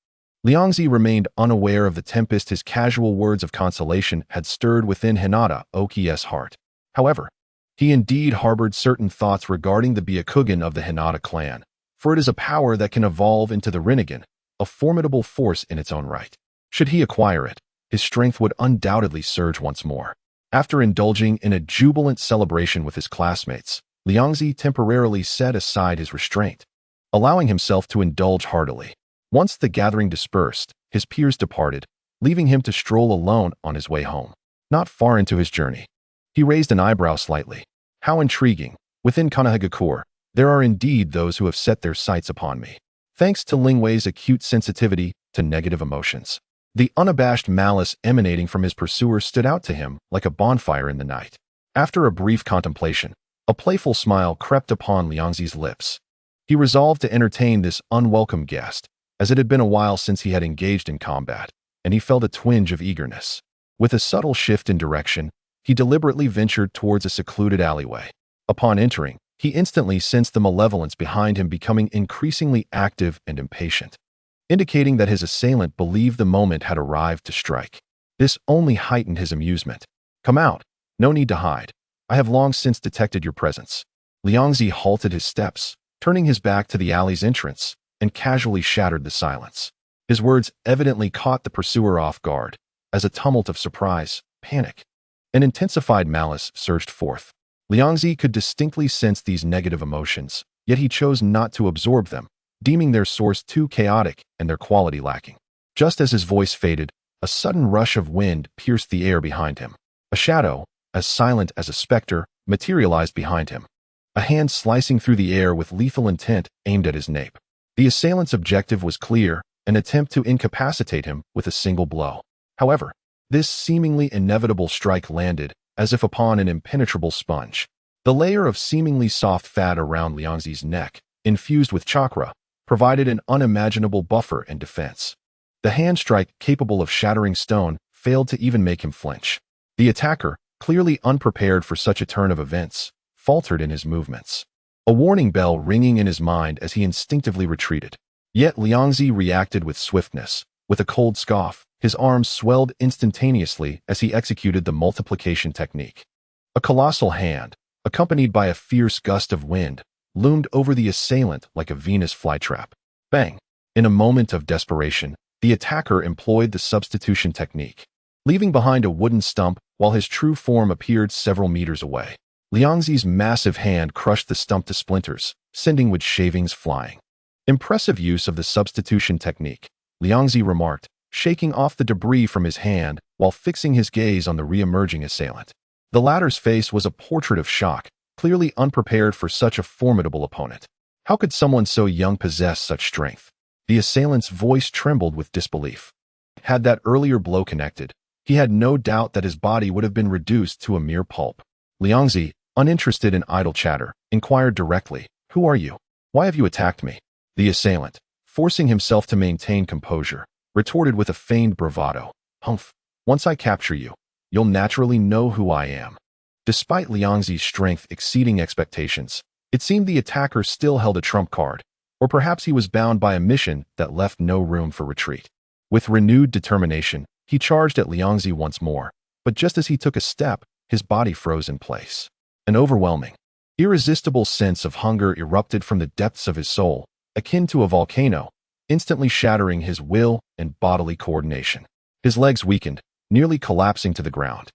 Liangzi remained unaware of the tempest his casual words of consolation had stirred within Hinata Oki's heart. However, he indeed harbored certain thoughts regarding the Byakugan of the Hinata clan, for it is a power that can evolve into the Rinnegan, a formidable force in its own right. Should he acquire it, his strength would undoubtedly surge once more. After indulging in a jubilant celebration with his classmates, Liangzi temporarily set aside his restraint, allowing himself to indulge heartily. Once the gathering dispersed, his peers departed, leaving him to stroll alone on his way home. Not far into his journey, he raised an eyebrow slightly. How intriguing. Within Konohagakure, There are indeed those who have set their sights upon me. Thanks to Ling Wei's acute sensitivity to negative emotions, the unabashed malice emanating from his pursuer stood out to him like a bonfire in the night. After a brief contemplation, a playful smile crept upon Liangzi's lips. He resolved to entertain this unwelcome guest, as it had been a while since he had engaged in combat, and he felt a twinge of eagerness. With a subtle shift in direction, he deliberately ventured towards a secluded alleyway. Upon entering, he instantly sensed the malevolence behind him becoming increasingly active and impatient, indicating that his assailant believed the moment had arrived to strike. This only heightened his amusement. "Come out. No need to hide. I have long since detected your presence." Liangzi halted his steps, turning his back to the alley's entrance, and casually shattered the silence. His words evidently caught the pursuer off guard, as a tumult of surprise, panic, and intensified malice surged forth. Liangzi could distinctly sense these negative emotions, yet he chose not to absorb them, deeming their source too chaotic and their quality lacking. Just as his voice faded, a sudden rush of wind pierced the air behind him. A shadow, as silent as a specter, materialized behind him. A hand slicing through the air with lethal intent aimed at his nape. The assailant's objective was clear, an attempt to incapacitate him with a single blow. However, this seemingly inevitable strike landed as if upon an impenetrable sponge. The layer of seemingly soft fat around Liangzi's neck, infused with chakra, provided an unimaginable buffer and defense. The hand strike, capable of shattering stone, failed to even make him flinch. The attacker, clearly unprepared for such a turn of events, faltered in his movements, a warning bell ringing in his mind as he instinctively retreated. Yet Liangzi reacted with swiftness. With a cold scoff, his arms swelled instantaneously as he executed the multiplication technique. A colossal hand, accompanied by a fierce gust of wind, loomed over the assailant like a Venus flytrap. Bang! In a moment of desperation, the attacker employed the substitution technique, leaving behind a wooden stump while his true form appeared several meters away. Liangzi's massive hand crushed the stump to splinters, sending wood shavings flying. "Impressive use of the substitution technique," Liangzi remarked, shaking off the debris from his hand while fixing his gaze on the re-emerging assailant. The latter's face was a portrait of shock, clearly unprepared for such a formidable opponent. How could someone so young possess such strength? The assailant's voice trembled with disbelief. Had that earlier blow connected, he had no doubt that his body would have been reduced to a mere pulp. Liangzi, uninterested in idle chatter, inquired directly, "Who are you? Why have you attacked me?" The assailant, forcing himself to maintain composure, retorted with a feigned bravado, "Humph, once I capture you, you'll naturally know who I am." Despite Liangzi's strength exceeding expectations, it seemed the attacker still held a trump card, or perhaps he was bound by a mission that left no room for retreat. With renewed determination, he charged at Liangzi once more, but just as he took a step, his body froze in place. An overwhelming, irresistible sense of hunger erupted from the depths of his soul, akin to a volcano, instantly shattering his will and bodily coordination. His legs weakened, nearly collapsing to the ground,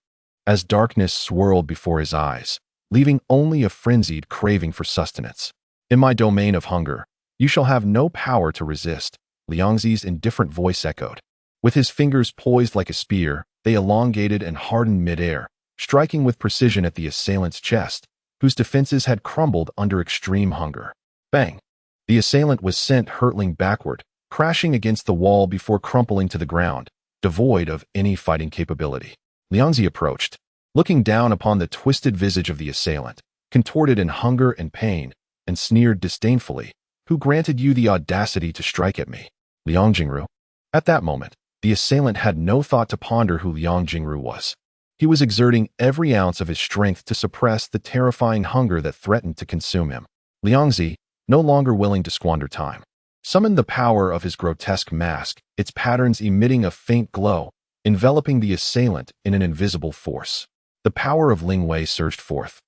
as darkness swirled before his eyes, leaving only a frenzied craving for sustenance. "In my domain of hunger, you shall have no power to resist," Liangzi's indifferent voice echoed. With his fingers poised like a spear, they elongated and hardened midair, striking with precision at the assailant's chest, whose defenses had crumbled under extreme hunger. Bang! The assailant was sent hurtling backward, crashing against the wall before crumpling to the ground, devoid of any fighting capability. Liangzi approached, looking down upon the twisted visage of the assailant, contorted in hunger and pain, and sneered disdainfully, "Who granted you the audacity to strike at me?" "Liang Jingru." At that moment, the assailant had no thought to ponder who Liang Jingru was. He was exerting every ounce of his strength to suppress the terrifying hunger that threatened to consume him. Liangzi, no longer willing to squander time, summoned the power of his grotesque mask, its patterns emitting a faint glow, enveloping the assailant in an invisible force. The power of Ling Wei surged forth,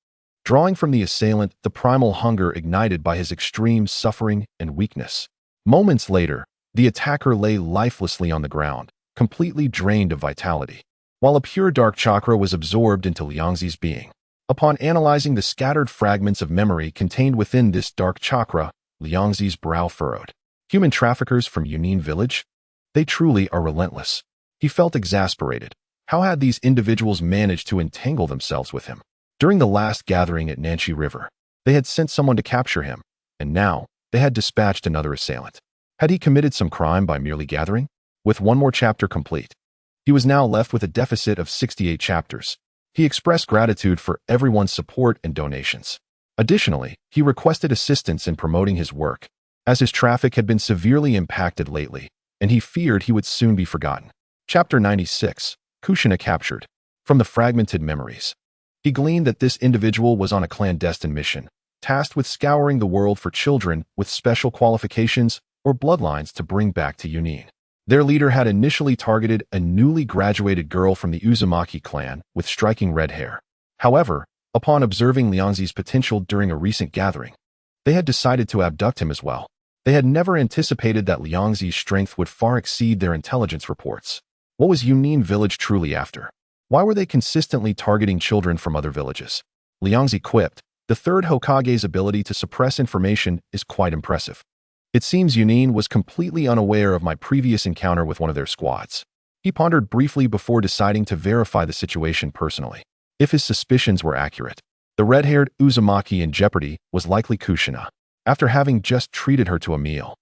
drawing from the assailant the primal hunger ignited by his extreme suffering and weakness. Moments later, the attacker lay lifelessly on the ground, completely drained of vitality, while a pure dark chakra was absorbed into Liangzi's being. Upon analyzing the scattered fragments of memory contained within this dark chakra, Liangzi's brow furrowed. Human traffickers from Yunin village? They truly are relentless. He felt exasperated. How had these individuals managed to entangle themselves with him? During the last gathering at Nanshi River, They had sent someone to capture him, and now they had dispatched another assailant. Had he committed some crime by merely gathering? With one more chapter complete, he was now left with a deficit of 68 chapters. He expressed gratitude for everyone's support and donations. Additionally, he requested assistance in promoting his work, as his traffic had been severely impacted lately, and he feared he would soon be forgotten. Chapter 96. Kushina captured. From the fragmented memories, he gleaned that this individual was on a clandestine mission, tasked with scouring the world for children with special qualifications or bloodlines to bring back to Yunin. Their leader had initially targeted a newly graduated girl from the Uzumaki clan with striking red hair. However, upon observing Liangzi's potential during a recent gathering, they had decided to abduct him as well. They had never anticipated that Liangzi's strength would far exceed their intelligence reports. What was Yunin village truly after? Why were they consistently targeting children from other villages? Liangzi quipped, "The Third Hokage's ability to suppress information is quite impressive. It seems Yunin was completely unaware of my previous encounter with one of their squads." He pondered briefly before deciding to verify the situation personally. If his suspicions were accurate, the red-haired Uzumaki in jeopardy was likely Kushina. After having just treated her to a meal,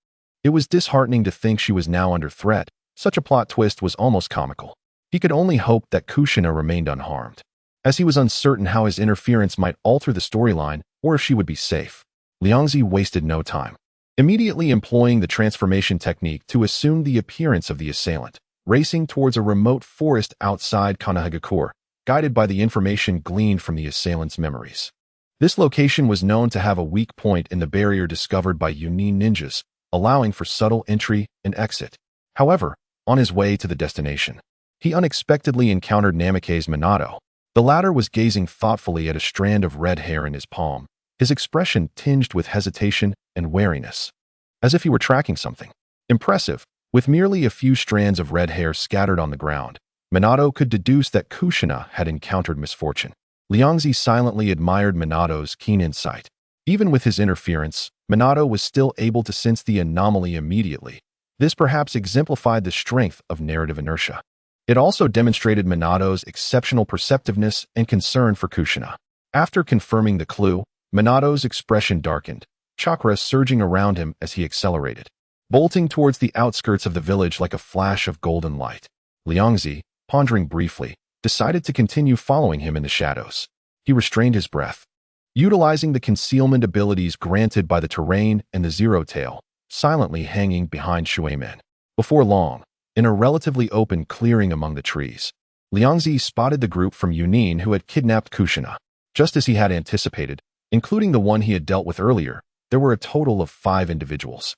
it was disheartening to think she was now under threat. Such a plot twist was almost comical. He could only hope that Kushina remained unharmed, as he was uncertain how his interference might alter the storyline or if she would be safe. Liangzi wasted no time, immediately employing the transformation technique to assume the appearance of the assailant, racing towards a remote forest outside Kanahagakure, guided by the information gleaned from the assailant's memories. This location was known to have a weak point in the barrier discovered by Yunin ninjas, allowing for subtle entry and exit. However, on his way to the destination, he unexpectedly encountered Namikaze Minato. The latter was gazing thoughtfully at a strand of red hair in his palm, his expression tinged with hesitation and wariness, as if he were tracking something. Impressive, with merely a few strands of red hair scattered on the ground, Minato could deduce that Kushina had encountered misfortune. Liangzi silently admired Minato's keen insight. Even with his interference, Minato was still able to sense the anomaly immediately. This perhaps exemplified the strength of narrative inertia. It also demonstrated Minato's exceptional perceptiveness and concern for Kushina. After confirming the clue, Minato's expression darkened, chakra surging around him as he accelerated, bolting towards the outskirts of the village like a flash of golden light. Liangzi, pondering briefly, decided to continue following him in the shadows. He restrained his breath, utilizing the concealment abilities granted by the terrain and the Zero Tail, silently hanging behind Shueimen. Before long, in a relatively open clearing among the trees, Liangzi spotted the group from Yunin who had kidnapped Kushina. Just as he had anticipated, including the one he had dealt with earlier, there were a total of 5 individuals.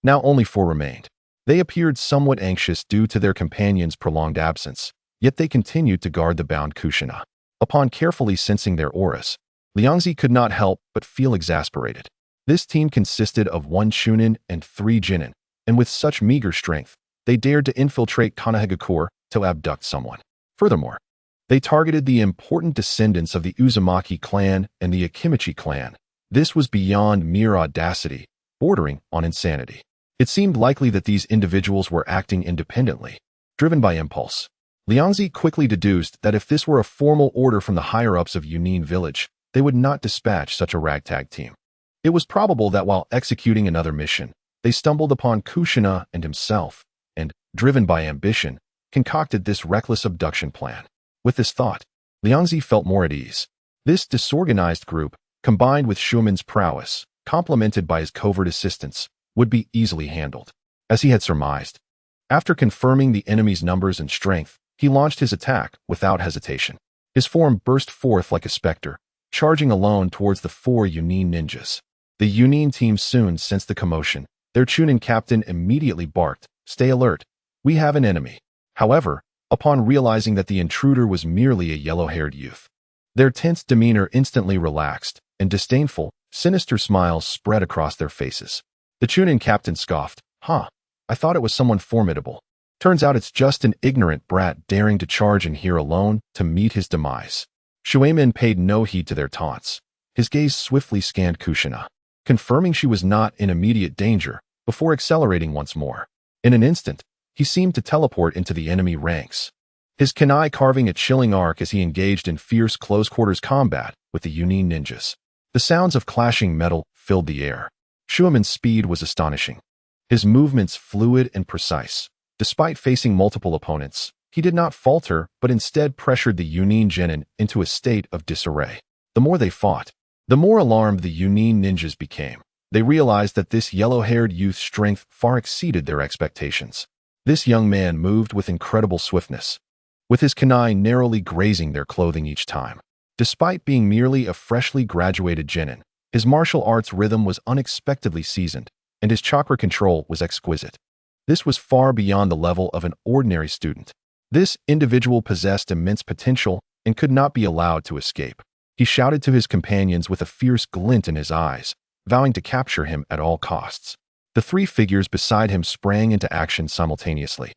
Now only 4 remained. They appeared somewhat anxious due to their companion's prolonged absence, yet they continued to guard the bound Kushina. Upon carefully sensing their auras, Liangzi could not help but feel exasperated. This team consisted of 1 Chunin and 3 Jinin, and with such meager strength, they dared to infiltrate Kanahagakure to abduct someone. Furthermore, they targeted the important descendants of the Uzumaki clan and the Akimichi clan. This was beyond mere audacity, bordering on insanity. It seemed likely that these individuals were acting independently, driven by impulse. Liangzi quickly deduced that if this were a formal order from the higher-ups of Yunin village, they would not dispatch such a ragtag team. It was probable that while executing another mission, they stumbled upon Kushina and himself, and, driven by ambition, concocted this reckless abduction plan. With this thought, Liangzi felt more at ease. This disorganized group, combined with Schumann's prowess, complemented by his covert assistance, would be easily handled. As he had surmised, after confirming the enemy's numbers and strength, he launched his attack without hesitation. His form burst forth like a specter, charging alone towards the 4 Yunin ninjas. The Yunin team soon sensed the commotion. Their Chunin captain immediately barked, "Stay alert. We have an enemy." However, upon realizing that the intruder was merely a yellow-haired youth, their tense demeanor instantly relaxed, and disdainful, sinister smiles spread across their faces. The Chunin captain scoffed, "Huh, I thought it was someone formidable. Turns out it's just an ignorant brat daring to charge in here alone to meet his demise." Shueimen paid no heed to their taunts. His gaze swiftly scanned Kushina, confirming she was not in immediate danger, before accelerating once more. In an instant, he seemed to teleport into the enemy ranks, his kunai carving a chilling arc as he engaged in fierce close-quarters combat with the Yunin ninjas. The sounds of clashing metal filled the air. Shuemon's speed was astonishing. His movements fluid and precise. Despite facing multiple opponents, he did not falter but instead pressured the Yunin genin into a state of disarray. The more they fought, the more alarmed the Yunin ninjas became. They realized that this yellow-haired youth's strength far exceeded their expectations. This young man moved with incredible swiftness, with his kunai narrowly grazing their clothing each time. Despite being merely a freshly graduated genin, his martial arts rhythm was unexpectedly seasoned, and his chakra control was exquisite. This was far beyond the level of an ordinary student. This individual possessed immense potential and could not be allowed to escape. He shouted to his companions with a fierce glint in his eyes, vowing to capture him at all costs. The three figures beside him sprang into action simultaneously,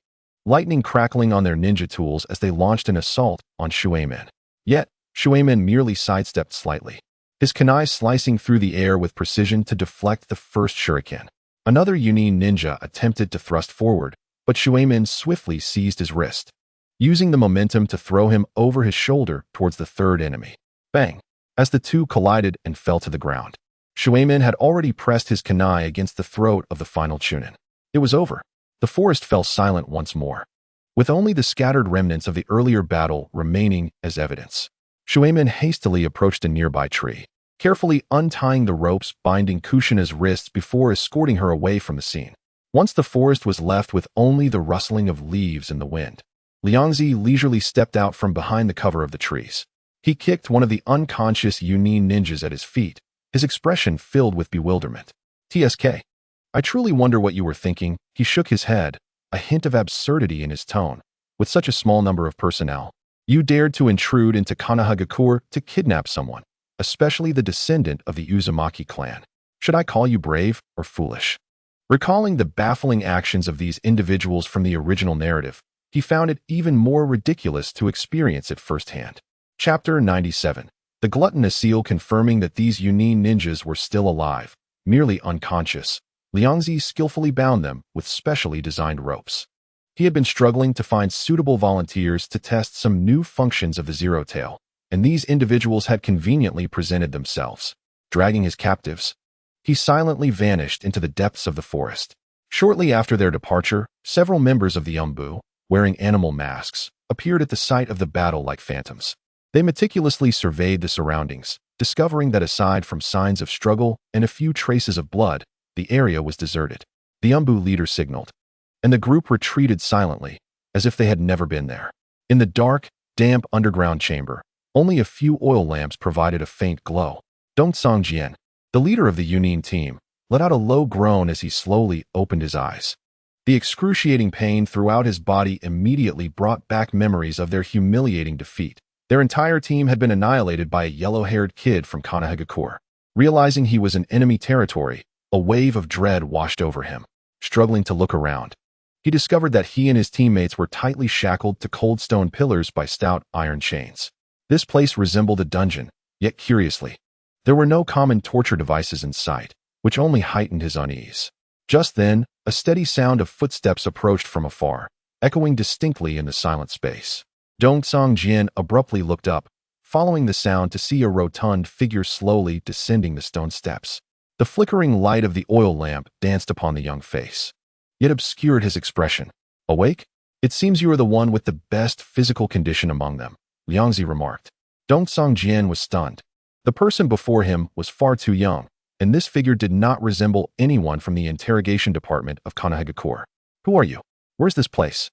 lightning crackling on their ninja tools as they launched an assault on Shuemin. Yet, Shuemin merely sidestepped slightly, his kunai slicing through the air with precision to deflect the first shuriken. Another Yunin ninja attempted to thrust forward, but Shuemin swiftly seized his wrist, using the momentum to throw him over his shoulder towards the third enemy. Bang! As the two collided and fell to the ground, Shuemin had already pressed his kunai against the throat of the final chunin. It was over. The forest fell silent once more, with only the scattered remnants of the earlier battle remaining as evidence. Shuemin hastily approached a nearby tree, carefully untying the ropes binding Kushina's wrists before escorting her away from the scene. Once the forest was left with only the rustling of leaves in the wind, Liangzi leisurely stepped out from behind the cover of the trees. He kicked one of the unconscious Yunin ninjas at his feet, his expression filled with bewilderment. "TSK, I truly wonder what you were thinking." He shook his head, a hint of absurdity in his tone. "With such a small number of personnel, you dared to intrude into Konohagakure to kidnap someone, especially the descendant of the Uzumaki clan. Should I call you brave or foolish?" Recalling the baffling actions of these individuals from the original narrative, he found it even more ridiculous to experience it firsthand. Chapter 97. The gluttonous seal confirming that these Yunin ninjas were still alive, merely unconscious. Liangzi skillfully bound them with specially designed ropes. He had been struggling to find suitable volunteers to test some new functions of the Zero Tail, and these individuals had conveniently presented themselves. Dragging his captives, he silently vanished into the depths of the forest. Shortly after their departure, several members of the Umbu, wearing animal masks, appeared at the site of the battle like phantoms. They meticulously surveyed the surroundings, discovering that aside from signs of struggle and a few traces of blood, the area was deserted. The Umbu leader signaled, and the group retreated silently, as if they had never been there. In the dark, damp underground chamber, only a few oil lamps provided a faint glow. Dongsong Jian, the leader of the Yunin team, let out a low groan as he slowly opened his eyes. The excruciating pain throughout his body immediately brought back memories of their humiliating defeat. Their entire team had been annihilated by a yellow-haired kid from Konohagakure. Realizing he was in enemy territory, a wave of dread washed over him. Struggling to look around, he discovered that he and his teammates were tightly shackled to cold stone pillars by stout iron chains. This place resembled a dungeon, yet curiously, there were no common torture devices in sight, which only heightened his unease. Just then, a steady sound of footsteps approached from afar, echoing distinctly in the silent space. Dongsong Jian abruptly looked up, following the sound to see a rotund figure slowly descending the stone steps. The flickering light of the oil lamp danced upon the young face, yet obscured his expression. "Awake? It seems you are the one with the best physical condition among them," Liangzi remarked. Dongsong Jian was stunned. The person before him was far too young, and this figure did not resemble anyone from the interrogation department of Konohagakure. "Who are you? Where's this place?"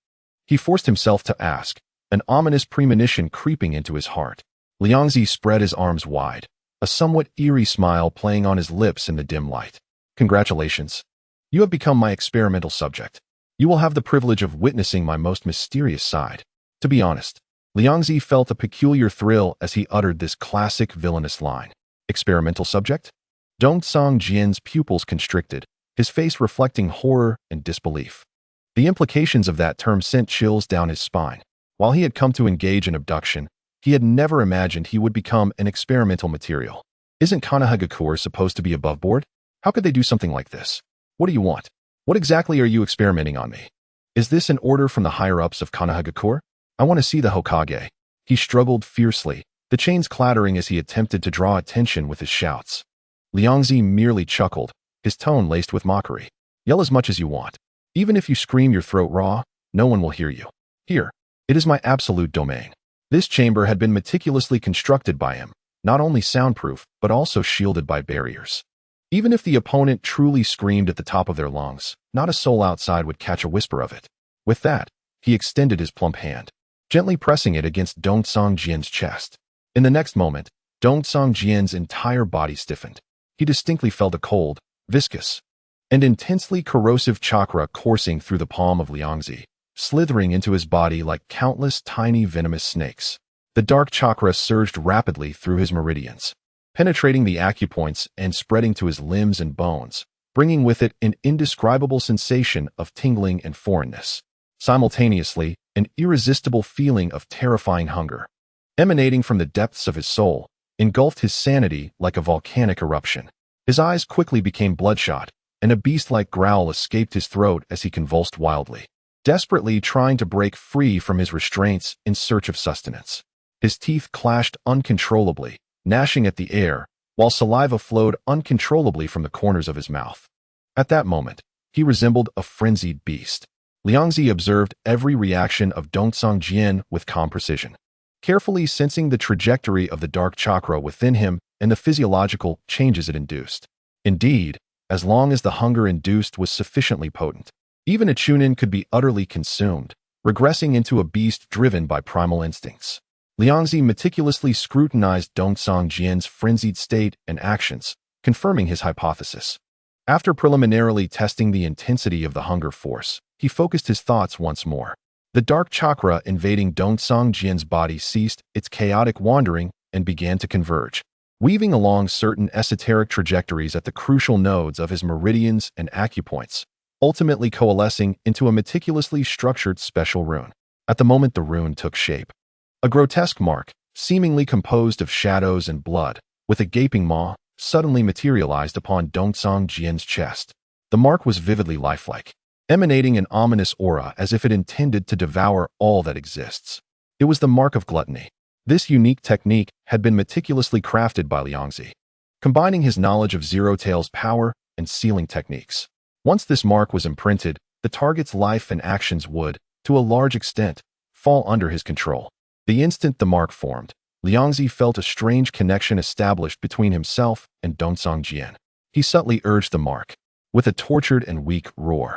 He forced himself to ask, an ominous premonition creeping into his heart. Liangzi spread his arms wide, a somewhat eerie smile playing on his lips in the dim light. "Congratulations. You have become my experimental subject. You will have the privilege of witnessing my most mysterious side." To be honest, Liangzi felt a peculiar thrill as he uttered this classic villainous line. "Experimental subject?" Dongsong Jian's pupils constricted, his face reflecting horror and disbelief. The implications of that term sent chills down his spine. While he had come to engage in abduction, he had never imagined he would become an experimental material. Isn't Konohagakure supposed to be above board? How could they do something like this? "What do you want? What exactly are you experimenting on me? Is this an order from the higher-ups of Konohagakure? I want to see the Hokage." He struggled fiercely, the chains clattering as he attempted to draw attention with his shouts. Liangzi merely chuckled, his tone laced with mockery. Yell as much as you want. Even if you scream your throat raw, no one will hear you. Here, it is my absolute domain. This chamber had been meticulously constructed by him, not only soundproof, but also shielded by barriers. Even if the opponent truly screamed at the top of their lungs, not a soul outside would catch a whisper of it. With that, he extended his plump hand, gently pressing it against Dongsong Jian's chest. In the next moment, Dongsong Jian's entire body stiffened. He distinctly felt a cold, viscous, and intensely corrosive chakra coursing through the palm of Liangzi, slithering into his body like countless tiny venomous snakes. The dark chakra surged rapidly through his meridians, penetrating the acupoints and spreading to his limbs and bones, bringing with it an indescribable sensation of tingling and foreignness. Simultaneously, an irresistible feeling of terrifying hunger, emanating from the depths of his soul, engulfed his sanity like a volcanic eruption. His eyes quickly became bloodshot, and a beast-like growl escaped his throat as he convulsed wildly, desperately trying to break free from his restraints in search of sustenance. His teeth clashed uncontrollably, gnashing at the air, while saliva flowed uncontrollably from the corners of his mouth. At that moment, he resembled a frenzied beast. Liangzi observed every reaction of Dongsong Jian with calm precision, carefully sensing the trajectory of the dark chakra within him and the physiological changes it induced. Indeed, as long as the hunger induced was sufficiently potent, even a chunin could be utterly consumed, regressing into a beast driven by primal instincts. Liangzi meticulously scrutinized Dongsong Jian's frenzied state and actions, confirming his hypothesis. After preliminarily testing the intensity of the hunger force, he focused his thoughts once more. The dark chakra invading Dongsong Jian's body ceased its chaotic wandering and began to converge, weaving along certain esoteric trajectories at the crucial nodes of his meridians and acupoints, ultimately coalescing into a meticulously structured special rune. At the moment the rune took shape, a grotesque mark, seemingly composed of shadows and blood, with a gaping maw, suddenly materialized upon Dongsong Jian's chest. The mark was vividly lifelike, emanating an ominous aura as if it intended to devour all that exists. It was the mark of gluttony. This unique technique had been meticulously crafted by Liangzi, combining his knowledge of Zero Tail's power and sealing techniques. Once this mark was imprinted, the target's life and actions would, to a large extent, fall under his control. The instant the mark formed, Liangzi felt a strange connection established between himself and Dongsong Jian. He subtly urged the mark, with a tortured and weak roar.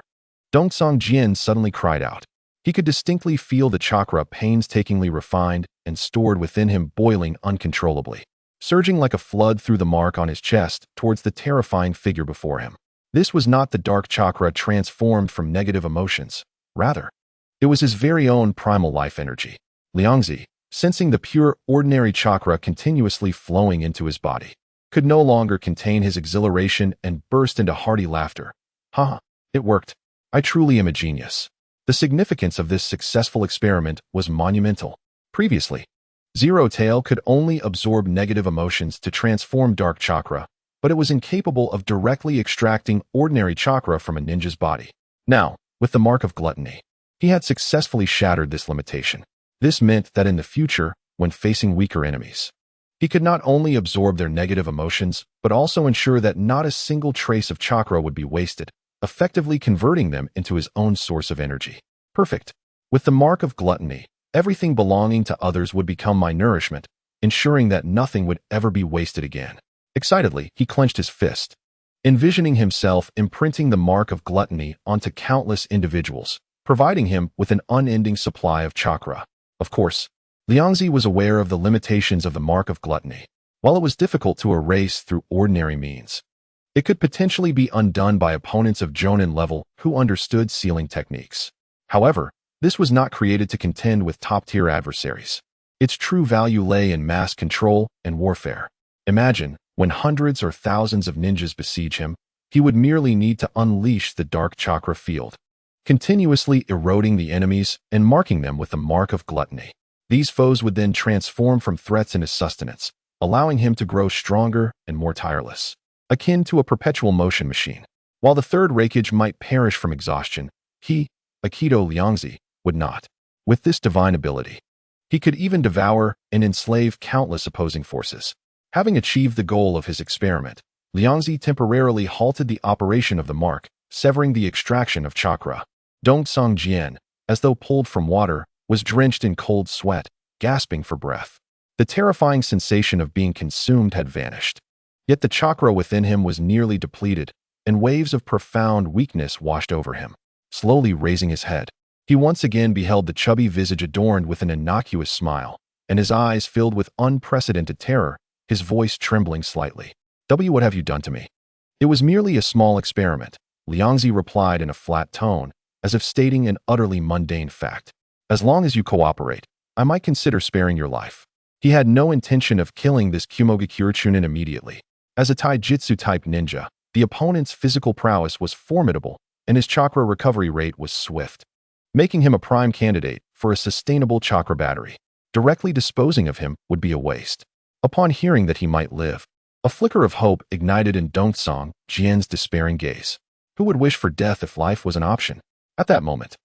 Dongsong Jian suddenly cried out. He could distinctly feel the chakra painstakingly refined and stored within him boiling uncontrollably, surging like a flood through the mark on his chest towards the terrifying figure before him. This was not the dark chakra transformed from negative emotions. Rather, it was his very own primal life energy. Liangzi, sensing the pure, ordinary chakra continuously flowing into his body, could no longer contain his exhilaration and burst into hearty laughter. Ha! It worked. I truly am a genius. The significance of this successful experiment was monumental. Previously, Zero Tail could only absorb negative emotions to transform dark chakra, but it was incapable of directly extracting ordinary chakra from a ninja's body. Now, with the mark of gluttony, he had successfully shattered this limitation. This meant that in the future, when facing weaker enemies, he could not only absorb their negative emotions, but also ensure that not a single trace of chakra would be wasted, effectively converting them into his own source of energy. Perfect. With the mark of gluttony, everything belonging to others would become my nourishment, ensuring that nothing would ever be wasted again. Excitedly, he clenched his fist, envisioning himself imprinting the mark of gluttony onto countless individuals, providing him with an unending supply of chakra. Of course, Liangzi was aware of the limitations of the mark of gluttony. While it was difficult to erase through ordinary means, it could potentially be undone by opponents of Jonin level who understood sealing techniques. However, this was not created to contend with top-tier adversaries. Its true value lay in mass control and warfare. Imagine, when hundreds or thousands of ninjas besiege him, he would merely need to unleash the dark chakra field, continuously eroding the enemies and marking them with the mark of gluttony. These foes would then transform from threats into sustenance, allowing him to grow stronger and more tireless, akin to a perpetual motion machine. While the Third Hokage might perish from exhaustion, he, Akito Liangzi, would not. With this divine ability, He could even devour and enslave countless opposing forces. Having achieved the goal of his experiment, Liangzi temporarily halted the operation of the mark, severing the extraction of chakra. Dongsong Jian, as though pulled from water, was drenched in cold sweat, gasping for breath. The terrifying sensation of being consumed had vanished. Yet the chakra within him was nearly depleted, and waves of profound weakness washed over him. Slowly raising his head, he once again beheld the chubby visage adorned with an innocuous smile, and his eyes filled with unprecedented terror, his voice trembling slightly. What have you done to me? It was merely a small experiment, Liangzi replied in a flat tone, as if stating an utterly mundane fact. As long as you cooperate, I might consider sparing your life. He had no intention of killing this Kumogakure Chunin immediately. As a taijutsu-type ninja, the opponent's physical prowess was formidable, and his chakra recovery rate was swift, making him a prime candidate for a sustainable chakra battery. Directly disposing of him would be a waste. Upon hearing that he might live, a flicker of hope ignited in Dongsong Jian's despairing gaze. Who would wish for death if life was an option? At that moment,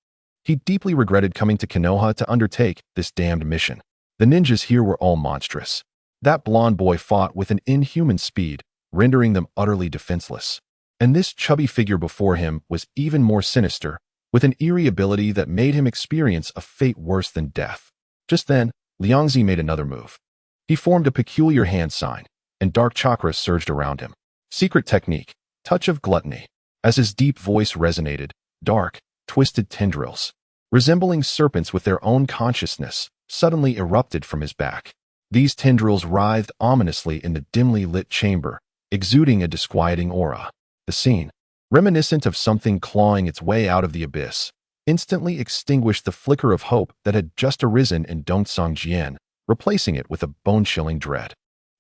he deeply regretted coming to Konoha to undertake this damned mission. The ninjas here were all monstrous. That blonde boy fought with an inhuman speed, rendering them utterly defenseless. And this chubby figure before him was even more sinister, with an eerie ability that made him experience a fate worse than death. Just then, Liangzi made another move. He formed a peculiar hand sign, and dark chakras surged around him. Secret technique, touch of gluttony. As his deep voice resonated, dark, twisted tendrils, resembling serpents with their own consciousness, suddenly erupted from his back. These tendrils writhed ominously in the dimly lit chamber, exuding a disquieting aura. The scene, reminiscent of something clawing its way out of the abyss, instantly extinguished the flicker of hope that had just arisen in Dongsong Jian, replacing it with a bone-chilling dread.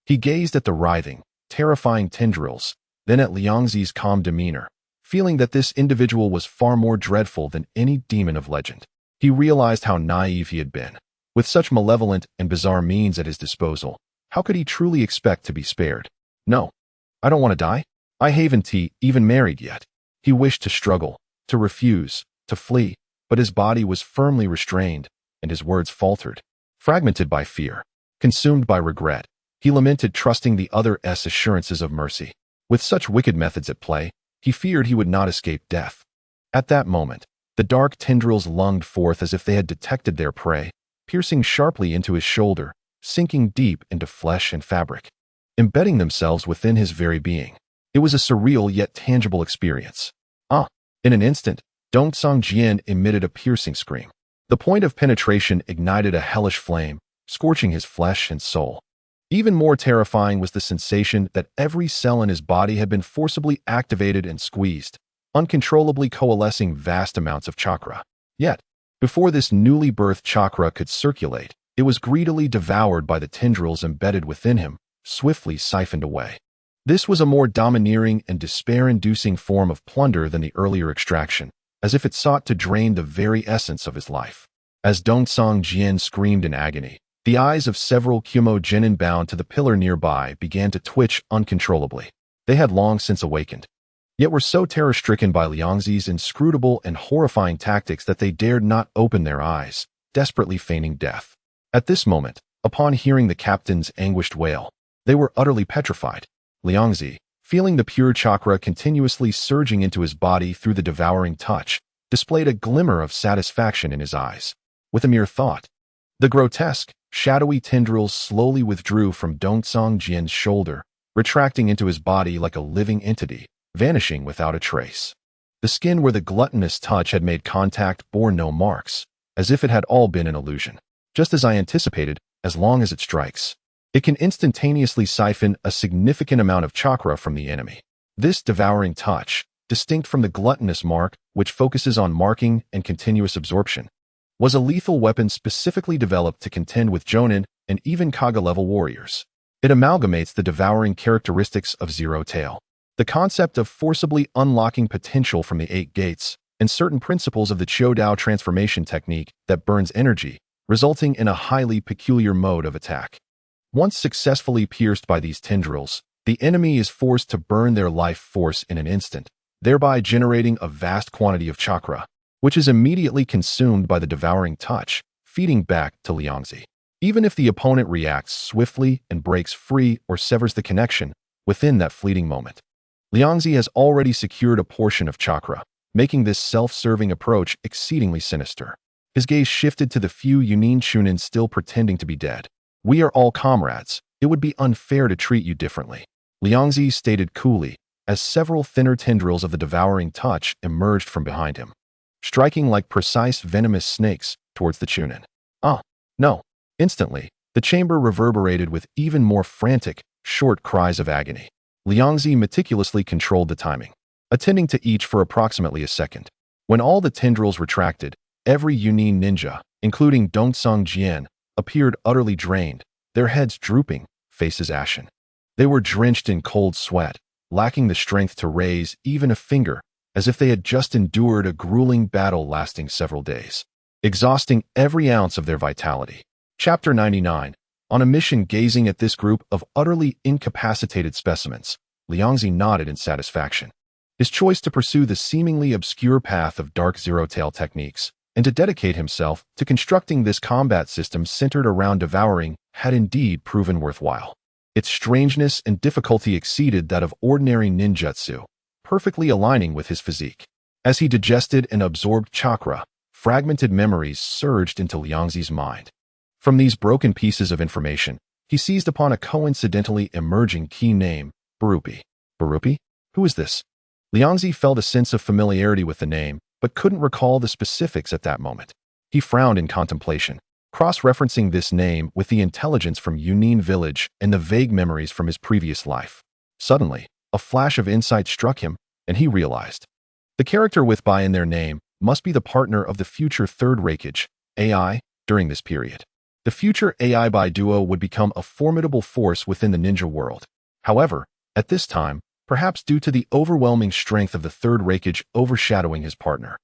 He gazed at the writhing, terrifying tendrils, then at Liangzi's calm demeanor, feeling that this individual was far more dreadful than any demon of legend. He realized how naive he had been. With such malevolent and bizarre means at his disposal, how could he truly expect to be spared? No, I don't want to die. I haven't even married yet. He wished to struggle, to refuse, to flee, but his body was firmly restrained, and his words faltered. Fragmented by fear, consumed by regret, he lamented trusting the other's assurances of mercy. With such wicked methods at play, he feared he would not escape death. At that moment, the dark tendrils lunged forth as if they had detected their prey, piercing sharply into his shoulder, sinking deep into flesh and fabric, embedding themselves within his very being. It was a surreal yet tangible experience. In an instant, Dongsong Jian emitted a piercing scream. The point of penetration ignited a hellish flame, scorching his flesh and soul. Even more terrifying was the sensation that every cell in his body had been forcibly activated and squeezed, uncontrollably coalescing vast amounts of chakra. Yet, before this newly birthed chakra could circulate, it was greedily devoured by the tendrils embedded within him, swiftly siphoned away. This was a more domineering and despair-inducing form of plunder than the earlier extraction, as if it sought to drain the very essence of his life. As Dongsong Jian screamed in agony, the eyes of several Kumo genin bound to the pillar nearby began to twitch uncontrollably. They had long since awakened, yet were so terror-stricken by Liangzi's inscrutable and horrifying tactics that they dared not open their eyes, desperately feigning death. At this moment, upon hearing the captain's anguished wail, they were utterly petrified. Liangzi, feeling the pure chakra continuously surging into his body through the devouring touch, displayed a glimmer of satisfaction in his eyes. With a mere thought, the grotesque, shadowy tendrils slowly withdrew from Dongsong Jian's shoulder, retracting into his body like a living entity, vanishing without a trace. The skin where the gluttonous touch had made contact bore no marks, as if it had all been an illusion. Just as I anticipated, as long as it strikes, it can instantaneously siphon a significant amount of chakra from the enemy. This devouring touch, distinct from the gluttonous mark, which focuses on marking and continuous absorption, was a lethal weapon specifically developed to contend with Jonin and even Kaga-level warriors. It amalgamates the devouring characteristics of Zero Tail, the concept of forcibly unlocking potential from the 8 gates, and certain principles of the Chodao transformation technique that burns energy, resulting in a highly peculiar mode of attack. Once successfully pierced by these tendrils, the enemy is forced to burn their life force in an instant, thereby generating a vast quantity of chakra, which is immediately consumed by the devouring touch, feeding back to Liangzi. even if the opponent reacts swiftly and breaks free or severs the connection within that fleeting moment. Liangzi has already secured a portion of chakra, making this self-serving approach exceedingly sinister. His gaze shifted to the few Yunin Chunin still pretending to be dead. "We are all comrades. It would be unfair to treat you differently," Liangzi stated coolly, as several thinner tendrils of the devouring touch emerged from behind him, striking like precise venomous snakes towards the Chunin. No. Instantly, the chamber reverberated with even more frantic, short cries of agony. Liangzi meticulously controlled the timing, attending to each for approximately a second. When all the tendrils retracted, every Yunin ninja, including Dongsung Jian, appeared utterly drained, their heads drooping, faces ashen. They were drenched in cold sweat, lacking the strength to raise even a finger, as if they had just endured a grueling battle lasting several days, exhausting every ounce of their vitality. Chapter 99. On a mission gazing at this group of utterly incapacitated specimens, Liangzi nodded in satisfaction. His choice to pursue the seemingly obscure path of dark zero-tail techniques and to dedicate himself to constructing this combat system centered around devouring had indeed proven worthwhile. Its strangeness and difficulty exceeded that of ordinary ninjutsu, perfectly aligning with his physique. As he digested and absorbed chakra, fragmented memories surged into Liangzi's mind. From these broken pieces of information, he seized upon a coincidentally emerging key name, Barupi. Barupi? Who is this? Liangzi felt a sense of familiarity with the name, but couldn't recall the specifics at that moment. He frowned in contemplation, cross-referencing this name with the intelligence from Yunin village and the vague memories from his previous life. Suddenly, a flash of insight struck him, and he realized. The character with Bai in their name must be the partner of the future Third Hokage, AI, during this period. The future AI Bai duo would become a formidable force within the ninja world. However, at this time, perhaps due to the overwhelming strength of the Third Hokage overshadowing his partner,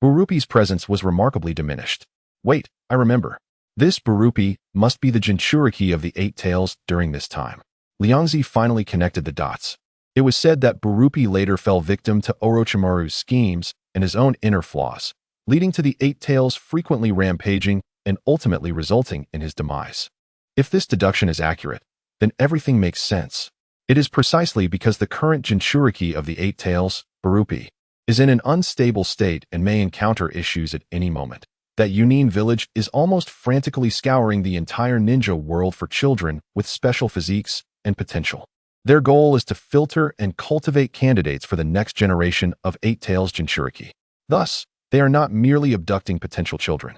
Barupi's presence was remarkably diminished. Wait, I remember. This Barupi must be the Jinchuriki of the Eight Tails during this time. Liangzi finally connected the dots. It was said that Barupi later fell victim to Orochimaru's schemes and his own inner flaws, leading to the Eight Tails frequently rampaging and ultimately resulting in his demise. If this deduction is accurate, then everything makes sense. It is precisely because the current Jinchuriki of the Eight Tails, Barupi, is in an unstable state and may encounter issues at any moment, that Yunin village is almost frantically scouring the entire ninja world for children with special physiques and potential. Their goal is to filter and cultivate candidates for the next generation of Eight Tails Jinchuriki. Thus, they are not merely abducting potential children.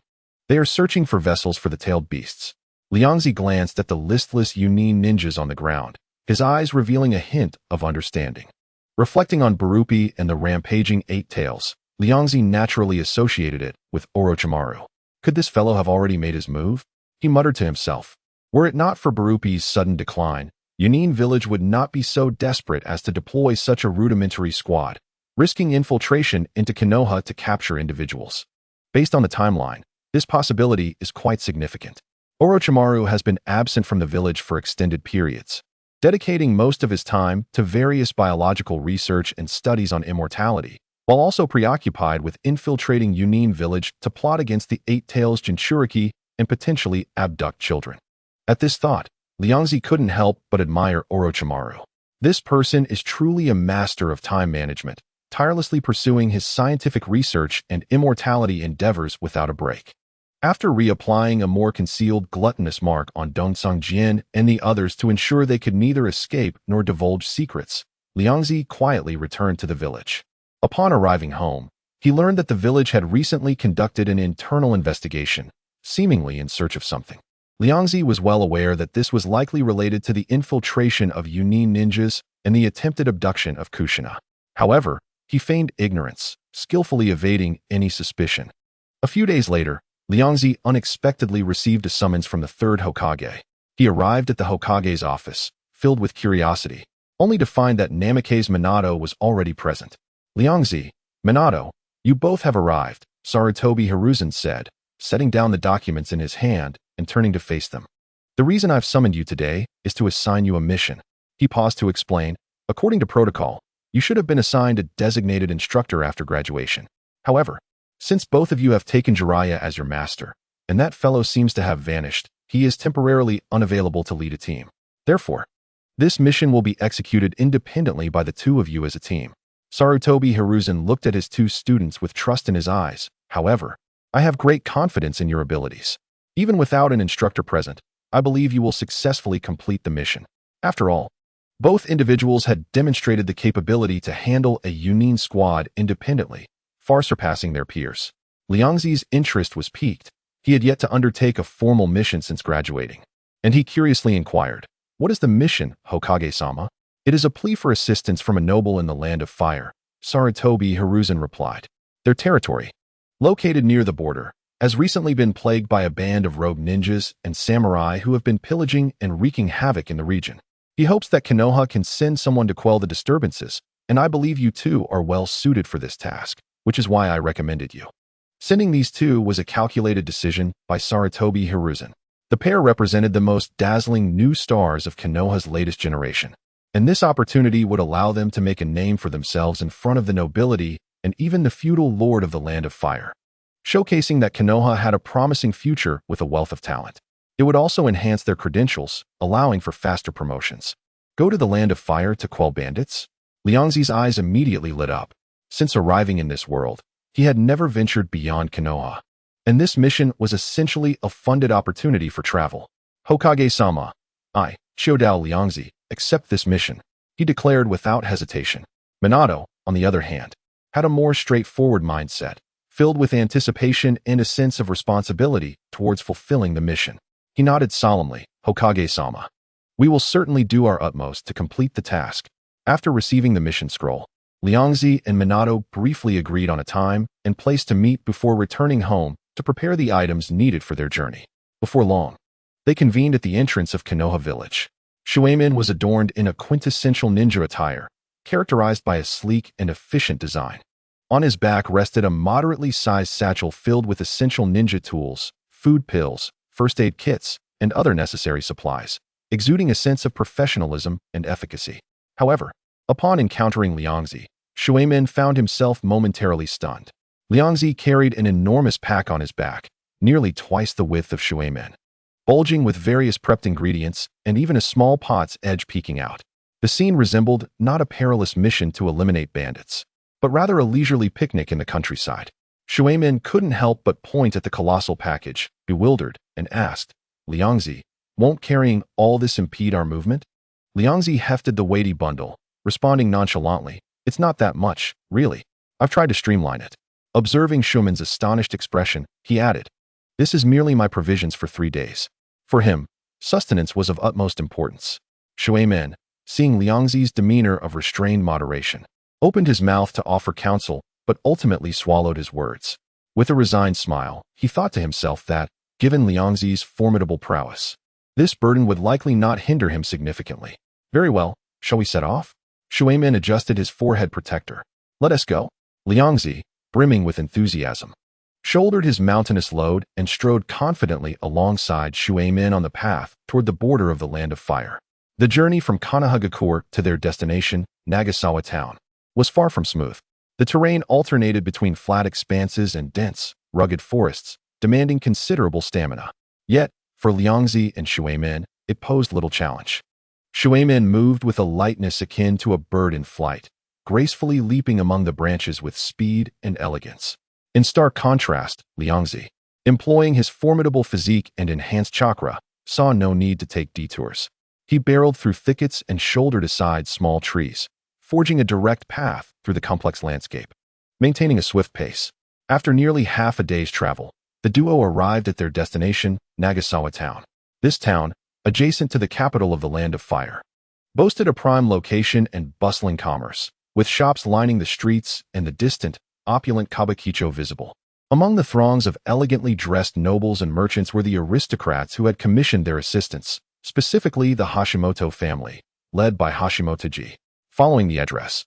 They are searching for vessels for the tailed beasts. Liangzi glanced at the listless Yunin ninjas on the ground, his eyes revealing a hint of understanding. Reflecting on Barupi and the rampaging Eight Tails, Liangzi naturally associated it with Orochimaru. Could this fellow have already made his move? He muttered to himself. Were it not for Barupi's sudden decline, Yunin village would not be so desperate as to deploy such a rudimentary squad, risking infiltration into Konoha to capture individuals. Based on the timeline, this possibility is quite significant. Orochimaru has been absent from the village for extended periods, dedicating most of his time to various biological research and studies on immortality, while also preoccupied with infiltrating Yunin village to plot against the Eight Tails Jinchuriki and potentially abduct children. At this thought, Liangzi couldn't help but admire Orochimaru. This person is truly a master of time management, tirelessly pursuing his scientific research and immortality endeavors without a break. After reapplying a more concealed gluttonous mark on Dongsung Jian and the others to ensure they could neither escape nor divulge secrets, Liangzi quietly returned to the village. Upon arriving home, he learned that the village had recently conducted an internal investigation, seemingly in search of something. Liangzi was well aware that this was likely related to the infiltration of Yunin ninjas and the attempted abduction of Kushina. However, he feigned ignorance, skillfully evading any suspicion. A few days later, Liangzi unexpectedly received a summons from the Third Hokage. He arrived at the Hokage's office, filled with curiosity, only to find that Namake's Minato was already present. Liangzi, Minato, you both have arrived, Sarutobi Hiruzen said, setting down the documents in his hand and turning to face them. The reason I've summoned you today is to assign you a mission. He paused to explain, according to protocol, you should have been assigned a designated instructor after graduation. However, since both of you have taken Jiraiya as your master, and that fellow seems to have vanished, he is temporarily unavailable to lead a team. Therefore, this mission will be executed independently by the two of you as a team. Sarutobi Hiruzen looked at his two students with trust in his eyes. However, I have great confidence in your abilities. Even without an instructor present, I believe you will successfully complete the mission. After all, both individuals had demonstrated the capability to handle a Yunin squad independently, far surpassing their peers. Liangzi's interest was piqued. He had yet to undertake a formal mission since graduating, and he curiously inquired, "What is the mission, Hokage-sama?" "It is a plea for assistance from a noble in the land of fire," Sarutobi Hiruzen replied. Their territory, located near the border, has recently been plagued by a band of rogue ninjas and samurai who have been pillaging and wreaking havoc in the region. He hopes that Konoha can send someone to quell the disturbances, and I believe you two are well suited for this task, which is why I recommended you. Sending these two was a calculated decision by Sarutobi Hiruzen. The pair represented the most dazzling new stars of Konoha's latest generation, and this opportunity would allow them to make a name for themselves in front of the nobility and even the feudal lord of the Land of Fire, showcasing that Konoha had a promising future with a wealth of talent. It would also enhance their credentials, allowing for faster promotions. Go to the Land of Fire to quell bandits? Liangzi's eyes immediately lit up. Since arriving in this world, he had never ventured beyond Konoha, and this mission was essentially a funded opportunity for travel. Hokage-sama, I, Chodao Liangzi, accept this mission, he declared without hesitation. Minato, on the other hand, had a more straightforward mindset, filled with anticipation and a sense of responsibility towards fulfilling the mission. He nodded solemnly, Hokage-sama. We will certainly do our utmost to complete the task. After receiving the mission scroll, Liangzi and Minato briefly agreed on a time and place to meet before returning home to prepare the items needed for their journey. Before long, they convened at the entrance of Konoha village. Shuemin was adorned in a quintessential ninja attire, characterized by a sleek and efficient design. On his back rested a moderately sized satchel filled with essential ninja tools, food pills, first aid kits, and other necessary supplies, exuding a sense of professionalism and efficacy. However, upon encountering Liangzi, Shuemin found himself momentarily stunned. Liangzi carried an enormous pack on his back, nearly twice the width of Shuemin, bulging with various prepped ingredients and even a small pot's edge peeking out. The scene resembled not a perilous mission to eliminate bandits, but rather a leisurely picnic in the countryside. Shuemin couldn't help but point at the colossal package, bewildered, and asked, "Liangzi, won't carrying all this impede our movement?" Liangzi hefted the weighty bundle, responding nonchalantly, "It's not that much, really. I've tried to streamline it." Observing Shuemin's astonished expression, he added, "This is merely my provisions for 3 days." For him, sustenance was of utmost importance. Shuemin, seeing Liangzi's demeanor of restrained moderation, opened his mouth to offer counsel, but ultimately swallowed his words. With a resigned smile, he thought to himself that, given Liangzi's formidable prowess, this burden would likely not hinder him significantly. "Very well, shall we set off?" Shuemin adjusted his forehead protector. "Let us go." Liangzi, brimming with enthusiasm, shouldered his mountainous load and strode confidently alongside Shuemin on the path toward the border of the Land of Fire. The journey from Konohagakure to their destination, Nagasawa Town, was far from smooth. The terrain alternated between flat expanses and dense, rugged forests, demanding considerable stamina. Yet, for Liangzi and Shuemin, it posed little challenge. Shuemin moved with a lightness akin to a bird in flight, gracefully leaping among the branches with speed and elegance. In stark contrast, Liangzi, employing his formidable physique and enhanced chakra, saw no need to take detours. He barreled through thickets and shouldered aside small trees, forging a direct path through the complex landscape. Maintaining a swift pace, after nearly half a day's travel, the duo arrived at their destination, Nagasawa Town. This town, adjacent to the capital of the Land of Fire, boasted a prime location and bustling commerce, with shops lining the streets and the distant, opulent Kabukicho visible. Among the throngs of elegantly dressed nobles and merchants were the aristocrats who had commissioned their assistance, specifically the Hashimoto family, led by Hashimoto-ji. Following the address,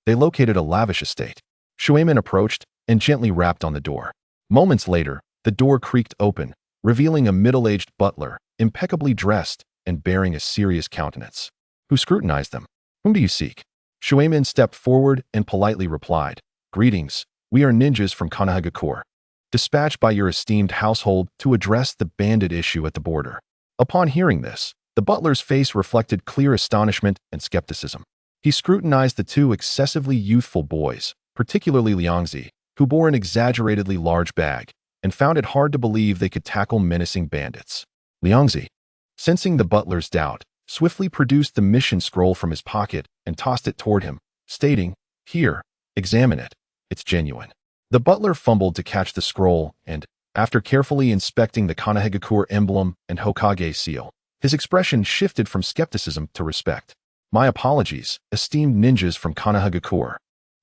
they located a lavish estate. Shuemin approached and gently rapped on the door. Moments later, the door creaked open, revealing a middle-aged butler, impeccably dressed and bearing a serious countenance, who scrutinized them. "Whom do you seek?" Shuemin stepped forward and politely replied, "Greetings, we are ninjas from Konohagakure, dispatched by your esteemed household to address the bandit issue at the border." Upon hearing this, the butler's face reflected clear astonishment and skepticism. He scrutinized the two excessively youthful boys, particularly Liangzi, who bore an exaggeratedly large bag, and found it hard to believe they could tackle menacing bandits. Liangzi, sensing the butler's doubt, swiftly produced the mission scroll from his pocket and tossed it toward him, stating, "Here, examine it. It's genuine." The butler fumbled to catch the scroll and, after carefully inspecting the Konohagakure emblem and Hokage seal, his expression shifted from skepticism to respect. "My apologies, esteemed ninjas from Konohagakure.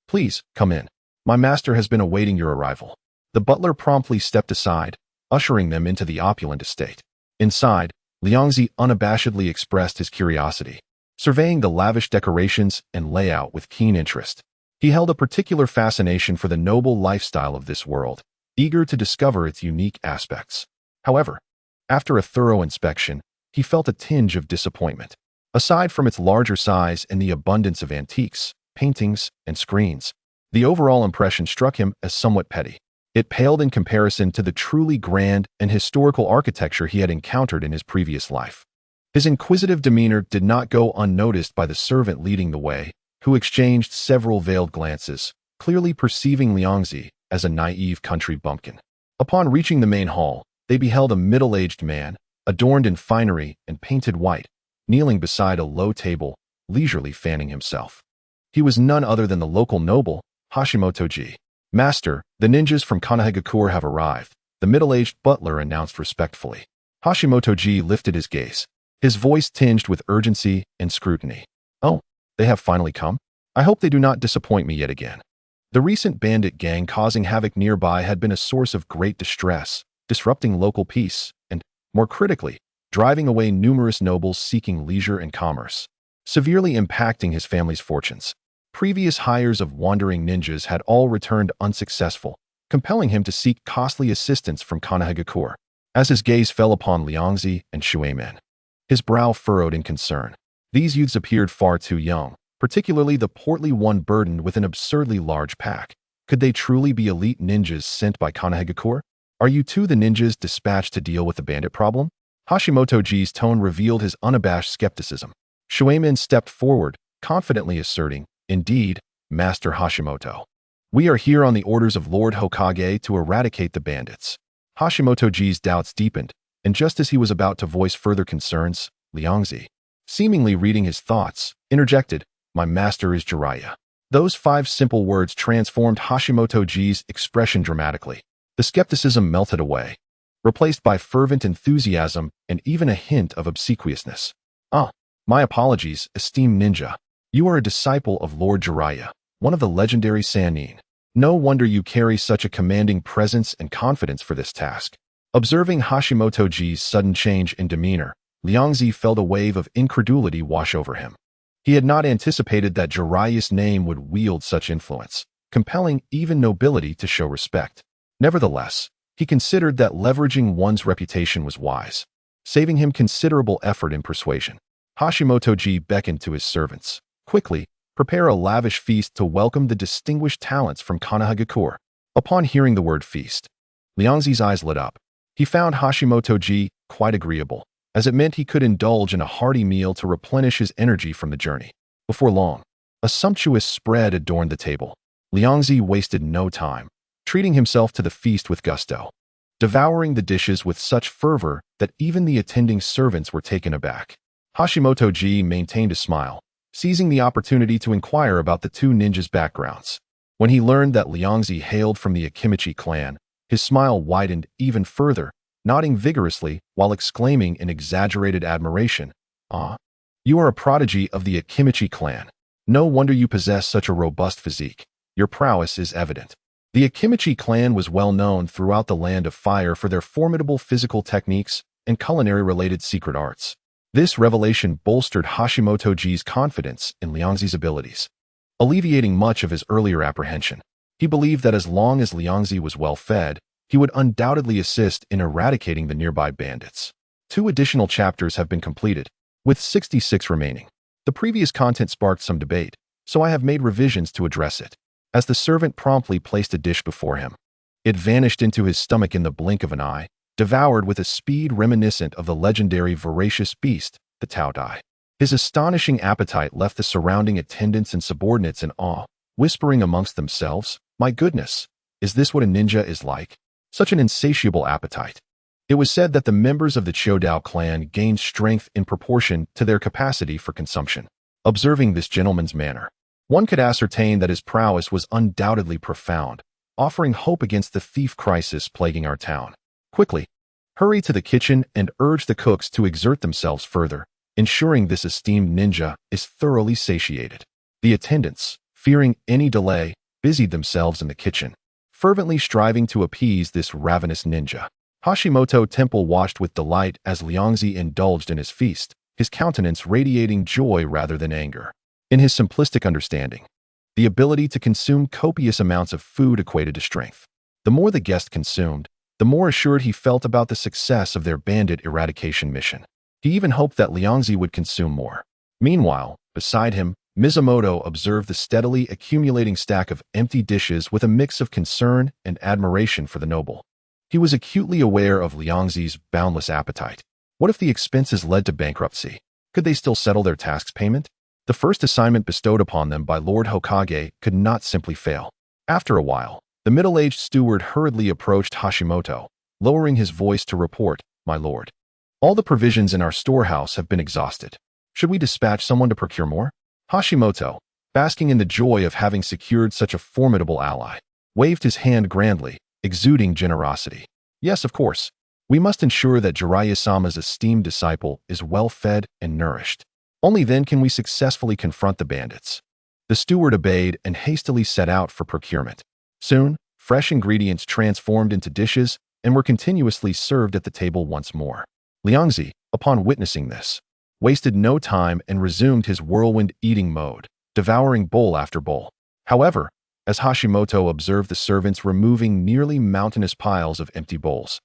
Please, come in. My master has been awaiting your arrival." The butler promptly stepped aside, ushering them into the opulent estate. Inside, Liangzi unabashedly expressed his curiosity, surveying the lavish decorations and layout with keen interest. He held a particular fascination for the noble lifestyle of this world, eager to discover its unique aspects. However, after a thorough inspection, he felt a tinge of disappointment. Aside from its larger size and the abundance of antiques, paintings, and screens, the overall impression struck him as somewhat petty. It paled in comparison to the truly grand and historical architecture he had encountered in his previous life. His inquisitive demeanor did not go unnoticed by the servant leading the way, who exchanged several veiled glances, clearly perceiving Liangzi as a naive country bumpkin. Upon reaching the main hall, they beheld a middle-aged man, adorned in finery and painted white, kneeling beside a low table, leisurely fanning himself. He was none other than the local noble, Hashimoto-ji. "Master, the ninjas from Konohagakure have arrived," the middle-aged butler announced respectfully. Hashimoto-ji lifted his gaze, his voice tinged with urgency and scrutiny. "Oh, they have finally come? I hope they do not disappoint me yet again." The recent bandit gang causing havoc nearby had been a source of great distress, disrupting local peace, and, more critically, driving away numerous nobles seeking leisure and commerce, severely impacting his family's fortunes. Previous hires of wandering ninjas had all returned unsuccessful, compelling him to seek costly assistance from Konohagakure. As his gaze fell upon Liangzi and Shuemin, his brow furrowed in concern. These youths appeared far too young, particularly the portly one burdened with an absurdly large pack. Could they truly be elite ninjas sent by Konohagakure? "Are you two the ninjas dispatched to deal with the bandit problem?" Hashimoto-ji's tone revealed his unabashed skepticism. Shuemin stepped forward, confidently asserting, "Indeed, Master Hashimoto. We are here on the orders of Lord Hokage to eradicate the bandits." Hashimoto-ji's doubts deepened, and just as he was about to voice further concerns, Liangzi, seemingly reading his thoughts, interjected, "My master is Jiraiya." Those 5 simple words transformed Hashimoto-ji's expression dramatically. The skepticism melted away, replaced by fervent enthusiasm and even a hint of obsequiousness. "Ah, my apologies, esteemed ninja. You are a disciple of Lord Jiraiya, one of the legendary Sannin. No wonder you carry such a commanding presence and confidence for this task." Observing Hashimoto-ji's sudden change in demeanor, Liangzi felt a wave of incredulity wash over him. He had not anticipated that Jiraiya's name would wield such influence, compelling even nobility to show respect. Nevertheless, he considered that leveraging one's reputation was wise, saving him considerable effort in persuasion. Hashimoto-ji beckoned to his servants. "Quickly, prepare a lavish feast to welcome the distinguished talents from Konohagakure." Upon hearing the word feast, Liangzi's eyes lit up. He found Hashimoto-ji quite agreeable, as it meant he could indulge in a hearty meal to replenish his energy from the journey. Before long, a sumptuous spread adorned the table. Liangzi wasted no time, treating himself to the feast with gusto, devouring the dishes with such fervor that even the attending servants were taken aback. Hashimoto-ji maintained a smile, seizing the opportunity to inquire about the two ninjas' backgrounds. When he learned that Liangzi hailed from the Akimichi clan, his smile widened even further, nodding vigorously while exclaiming in exaggerated admiration, "Ah, you are a prodigy of the Akimichi clan. No wonder you possess such a robust physique. Your prowess is evident." The Akimichi clan was well known throughout the Land of Fire for their formidable physical techniques and culinary-related secret arts. This revelation bolstered Hashimoto-ji's confidence in Liangzi's abilities, alleviating much of his earlier apprehension. He believed that as long as Liangzi was well-fed, he would undoubtedly assist in eradicating the nearby bandits. 2 additional chapters have been completed, with 66 remaining. The previous content sparked some debate, so I have made revisions to address it. As the servant promptly placed a dish before him, it vanished into his stomach in the blink of an eye, devoured with a speed reminiscent of the legendary voracious beast, the Taodai. His astonishing appetite left the surrounding attendants and subordinates in awe, whispering amongst themselves, "My goodness, is this what a ninja is like? Such an insatiable appetite." It was said that the members of the Chodao clan gained strength in proportion to their capacity for consumption. Observing this gentleman's manner, one could ascertain that his prowess was undoubtedly profound, offering hope against the thief crisis plaguing our town. Quickly, hurry to the kitchen and urge the cooks to exert themselves further, ensuring this esteemed ninja is thoroughly satiated. The attendants, fearing any delay, busied themselves in the kitchen, fervently striving to appease this ravenous ninja. Hashimoto Temple watched with delight as Liangzi indulged in his feast, his countenance radiating joy rather than anger. In his simplistic understanding, the ability to consume copious amounts of food equated to strength. The more the guest consumed, the more assured he felt about the success of their bandit eradication mission. He even hoped that Liangzi would consume more. Meanwhile, beside him, Mizumoto observed the steadily accumulating stack of empty dishes with a mix of concern and admiration for the noble. He was acutely aware of Liangzi's boundless appetite. What if the expenses led to bankruptcy? Could they still settle their tax payment? The first assignment bestowed upon them by Lord Hokage could not simply fail. After a while, the middle-aged steward hurriedly approached Hashimoto, lowering his voice to report, "My lord, all the provisions in our storehouse have been exhausted. Should we dispatch someone to procure more?" Hashimoto, basking in the joy of having secured such a formidable ally, waved his hand grandly, exuding generosity. "Yes, of course. We must ensure that Jiraiya-sama's esteemed disciple is well-fed and nourished. Only then can we successfully confront the bandits." The steward obeyed and hastily set out for procurement. Soon, fresh ingredients transformed into dishes and were continuously served at the table once more. Liangzi, upon witnessing this, wasted no time and resumed his whirlwind eating mode, devouring bowl after bowl. However, as Hashimoto observed the servants removing nearly mountainous piles of empty bowls,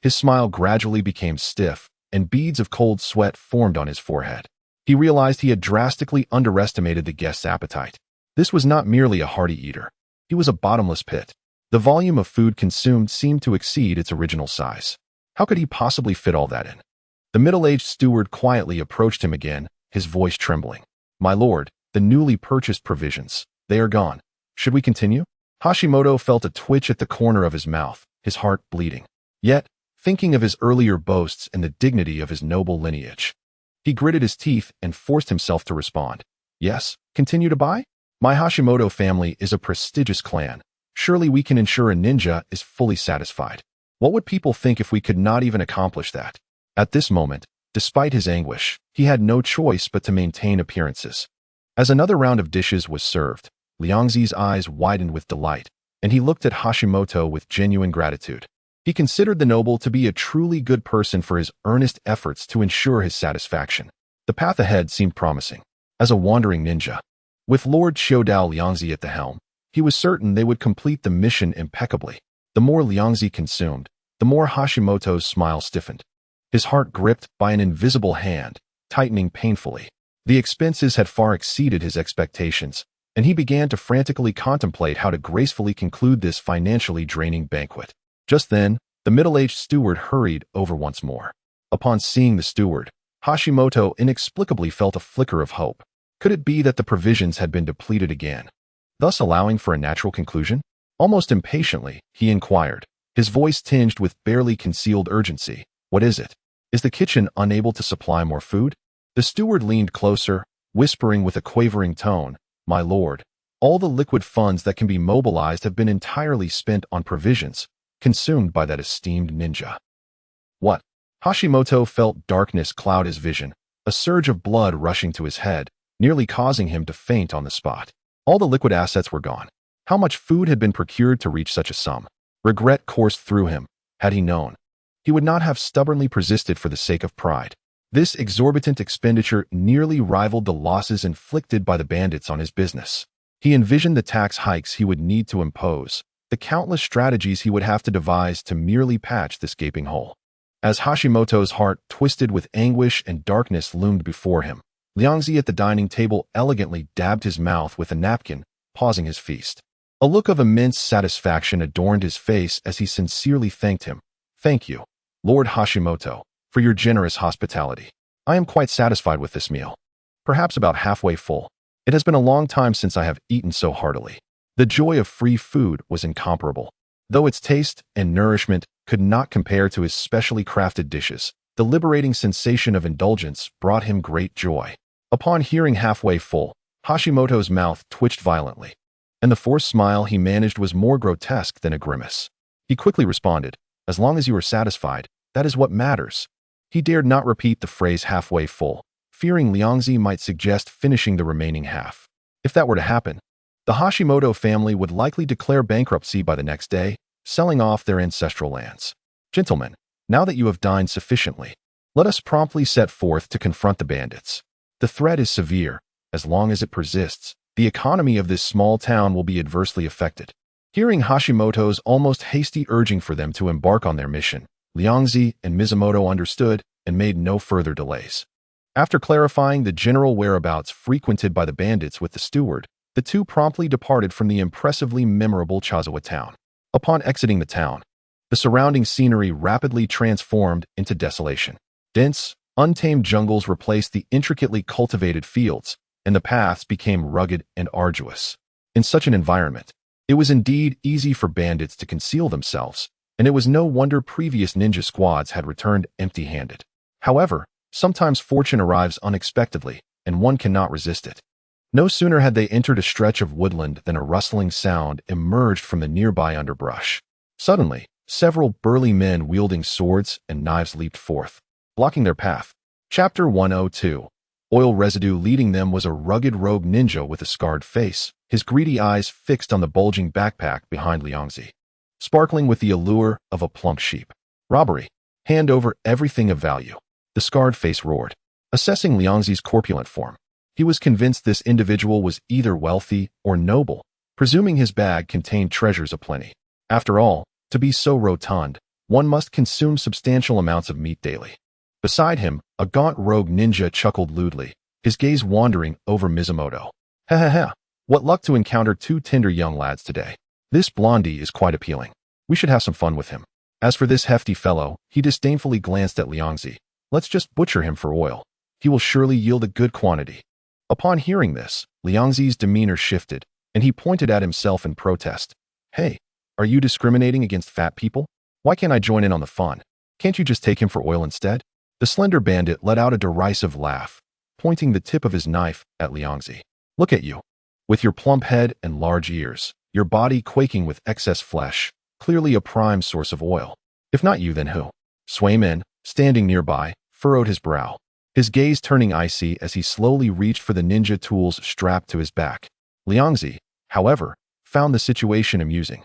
his smile gradually became stiff, and beads of cold sweat formed on his forehead. He realized he had drastically underestimated the guest's appetite. This was not merely a hearty eater. He was a bottomless pit. The volume of food consumed seemed to exceed its original size. How could he possibly fit all that in? The middle-aged steward quietly approached him again, his voice trembling. "My lord, the newly purchased provisions, they are gone. Should we continue?" Hashimoto felt a twitch at the corner of his mouth, his heart bleeding. Yet, thinking of his earlier boasts and the dignity of his noble lineage, he gritted his teeth and forced himself to respond. "Yes, continue to buy? My Hashimoto family is a prestigious clan. Surely we can ensure a ninja is fully satisfied. What would people think if we could not even accomplish that?" At this moment, despite his anguish, he had no choice but to maintain appearances. As another round of dishes was served, Liangzi's eyes widened with delight, and he looked at Hashimoto with genuine gratitude. He considered the noble to be a truly good person for his earnest efforts to ensure his satisfaction. The path ahead seemed promising. As a wandering ninja, with Lord Chodao Liangzi at the helm, he was certain they would complete the mission impeccably. The more Liangzi consumed, the more Hashimoto's smile stiffened. His heart gripped by an invisible hand, tightening painfully. The expenses had far exceeded his expectations, and he began to frantically contemplate how to gracefully conclude this financially draining banquet. Just then, the middle-aged steward hurried over once more. Upon seeing the steward, Hashimoto inexplicably felt a flicker of hope. Could it be that the provisions had been depleted again, thus allowing for a natural conclusion? Almost impatiently, he inquired, his voice tinged with barely concealed urgency. "What is it? Is the kitchen unable to supply more food?" The steward leaned closer, whispering with a quavering tone, "My lord, all the liquid funds that can be mobilized have been entirely spent on provisions, consumed by that esteemed ninja." "What?" Hashimoto felt darkness cloud his vision, a surge of blood rushing to his head, nearly causing him to faint on the spot. All the liquid assets were gone. How much food had been procured to reach such a sum? Regret coursed through him. Had he known, he would not have stubbornly persisted for the sake of pride. This exorbitant expenditure nearly rivaled the losses inflicted by the bandits on his business. He envisioned the tax hikes he would need to impose, the countless strategies he would have to devise to merely patch this gaping hole. As Hashimoto's heart twisted with anguish and darkness loomed before him, Liangzi at the dining table elegantly dabbed his mouth with a napkin, pausing his feast. A look of immense satisfaction adorned his face as he sincerely thanked him. "Thank you. Lord Hashimoto, for your generous hospitality. I am quite satisfied with this meal. Perhaps about halfway full. It has been a long time since I have eaten so heartily. The joy of free food was incomparable. Though its taste and nourishment could not compare to his specially crafted dishes, the liberating sensation of indulgence brought him great joy. Upon hearing halfway full, Hashimoto's mouth twitched violently, and the forced smile he managed was more grotesque than a grimace. He quickly responded, "As long as you are satisfied, that is what matters." He dared not repeat the phrase halfway full, fearing Liangzi might suggest finishing the remaining half. If that were to happen, the Hashimoto family would likely declare bankruptcy by the next day, selling off their ancestral lands. Gentlemen, now that you have dined sufficiently, let us promptly set forth to confront the bandits. The threat is severe. As long as it persists, the economy of this small town will be adversely affected. Hearing Hashimoto's almost hasty urging for them to embark on their mission, Liangzi and Mizumoto understood and made no further delays. After clarifying the general whereabouts frequented by the bandits with the steward, the two promptly departed from the impressively memorable Chazawa town. Upon exiting the town, the surrounding scenery rapidly transformed into desolation. Dense, untamed jungles replaced the intricately cultivated fields, and the paths became rugged and arduous. In such an environment, it was indeed easy for bandits to conceal themselves, and it was no wonder previous ninja squads had returned empty-handed. However, sometimes fortune arrives unexpectedly, and one cannot resist it. No sooner had they entered a stretch of woodland than a rustling sound emerged from the nearby underbrush. Suddenly, several burly men wielding swords and knives leaped forth, blocking their path. Chapter 102. Oil residue. Leading them was a rugged rogue ninja with a scarred face, his greedy eyes fixed on the bulging backpack behind Liangzi, sparkling with the allure of a plump sheep. Robbery. Hand over everything of value. The scarred face roared, assessing Liangzi's corpulent form. He was convinced this individual was either wealthy or noble, presuming his bag contained treasures aplenty. After all, to be so rotund, one must consume substantial amounts of meat daily. Beside him, a gaunt rogue ninja chuckled lewdly, his gaze wandering over Mizumoto. "Ha ha ha, what luck to encounter two tender young lads today. This blondie is quite appealing. We should have some fun with him. As for this hefty fellow," he disdainfully glanced at Liangzi, "let's just butcher him for oil. He will surely yield a good quantity." Upon hearing this, Liangzi's demeanor shifted, and he pointed at himself in protest. "Hey, are you discriminating against fat people? Why can't I join in on the fun? Can't you just take him for oil instead?" The slender bandit let out a derisive laugh, pointing the tip of his knife at Liangzi. "Look at you. With your plump head and large ears, your body quaking with excess flesh, clearly a prime source of oil. If not you, then who?" Swayman, standing nearby, furrowed his brow, his gaze turning icy as he slowly reached for the ninja tools strapped to his back. Liangzi, however, found the situation amusing.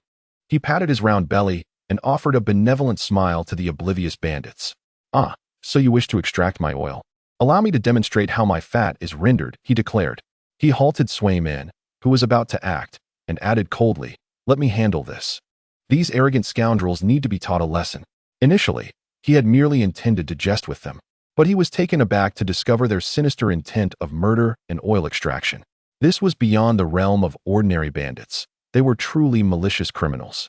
He patted his round belly and offered a benevolent smile to the oblivious bandits. "Ah, so you wish to extract my oil? Allow me to demonstrate how my fat is rendered," he declared. He halted Swayman, who was about to act, and added coldly, "Let me handle this. These arrogant scoundrels need to be taught a lesson." Initially, he had merely intended to jest with them, but he was taken aback to discover their sinister intent of murder and oil extraction. This was beyond the realm of ordinary bandits. They were truly malicious criminals.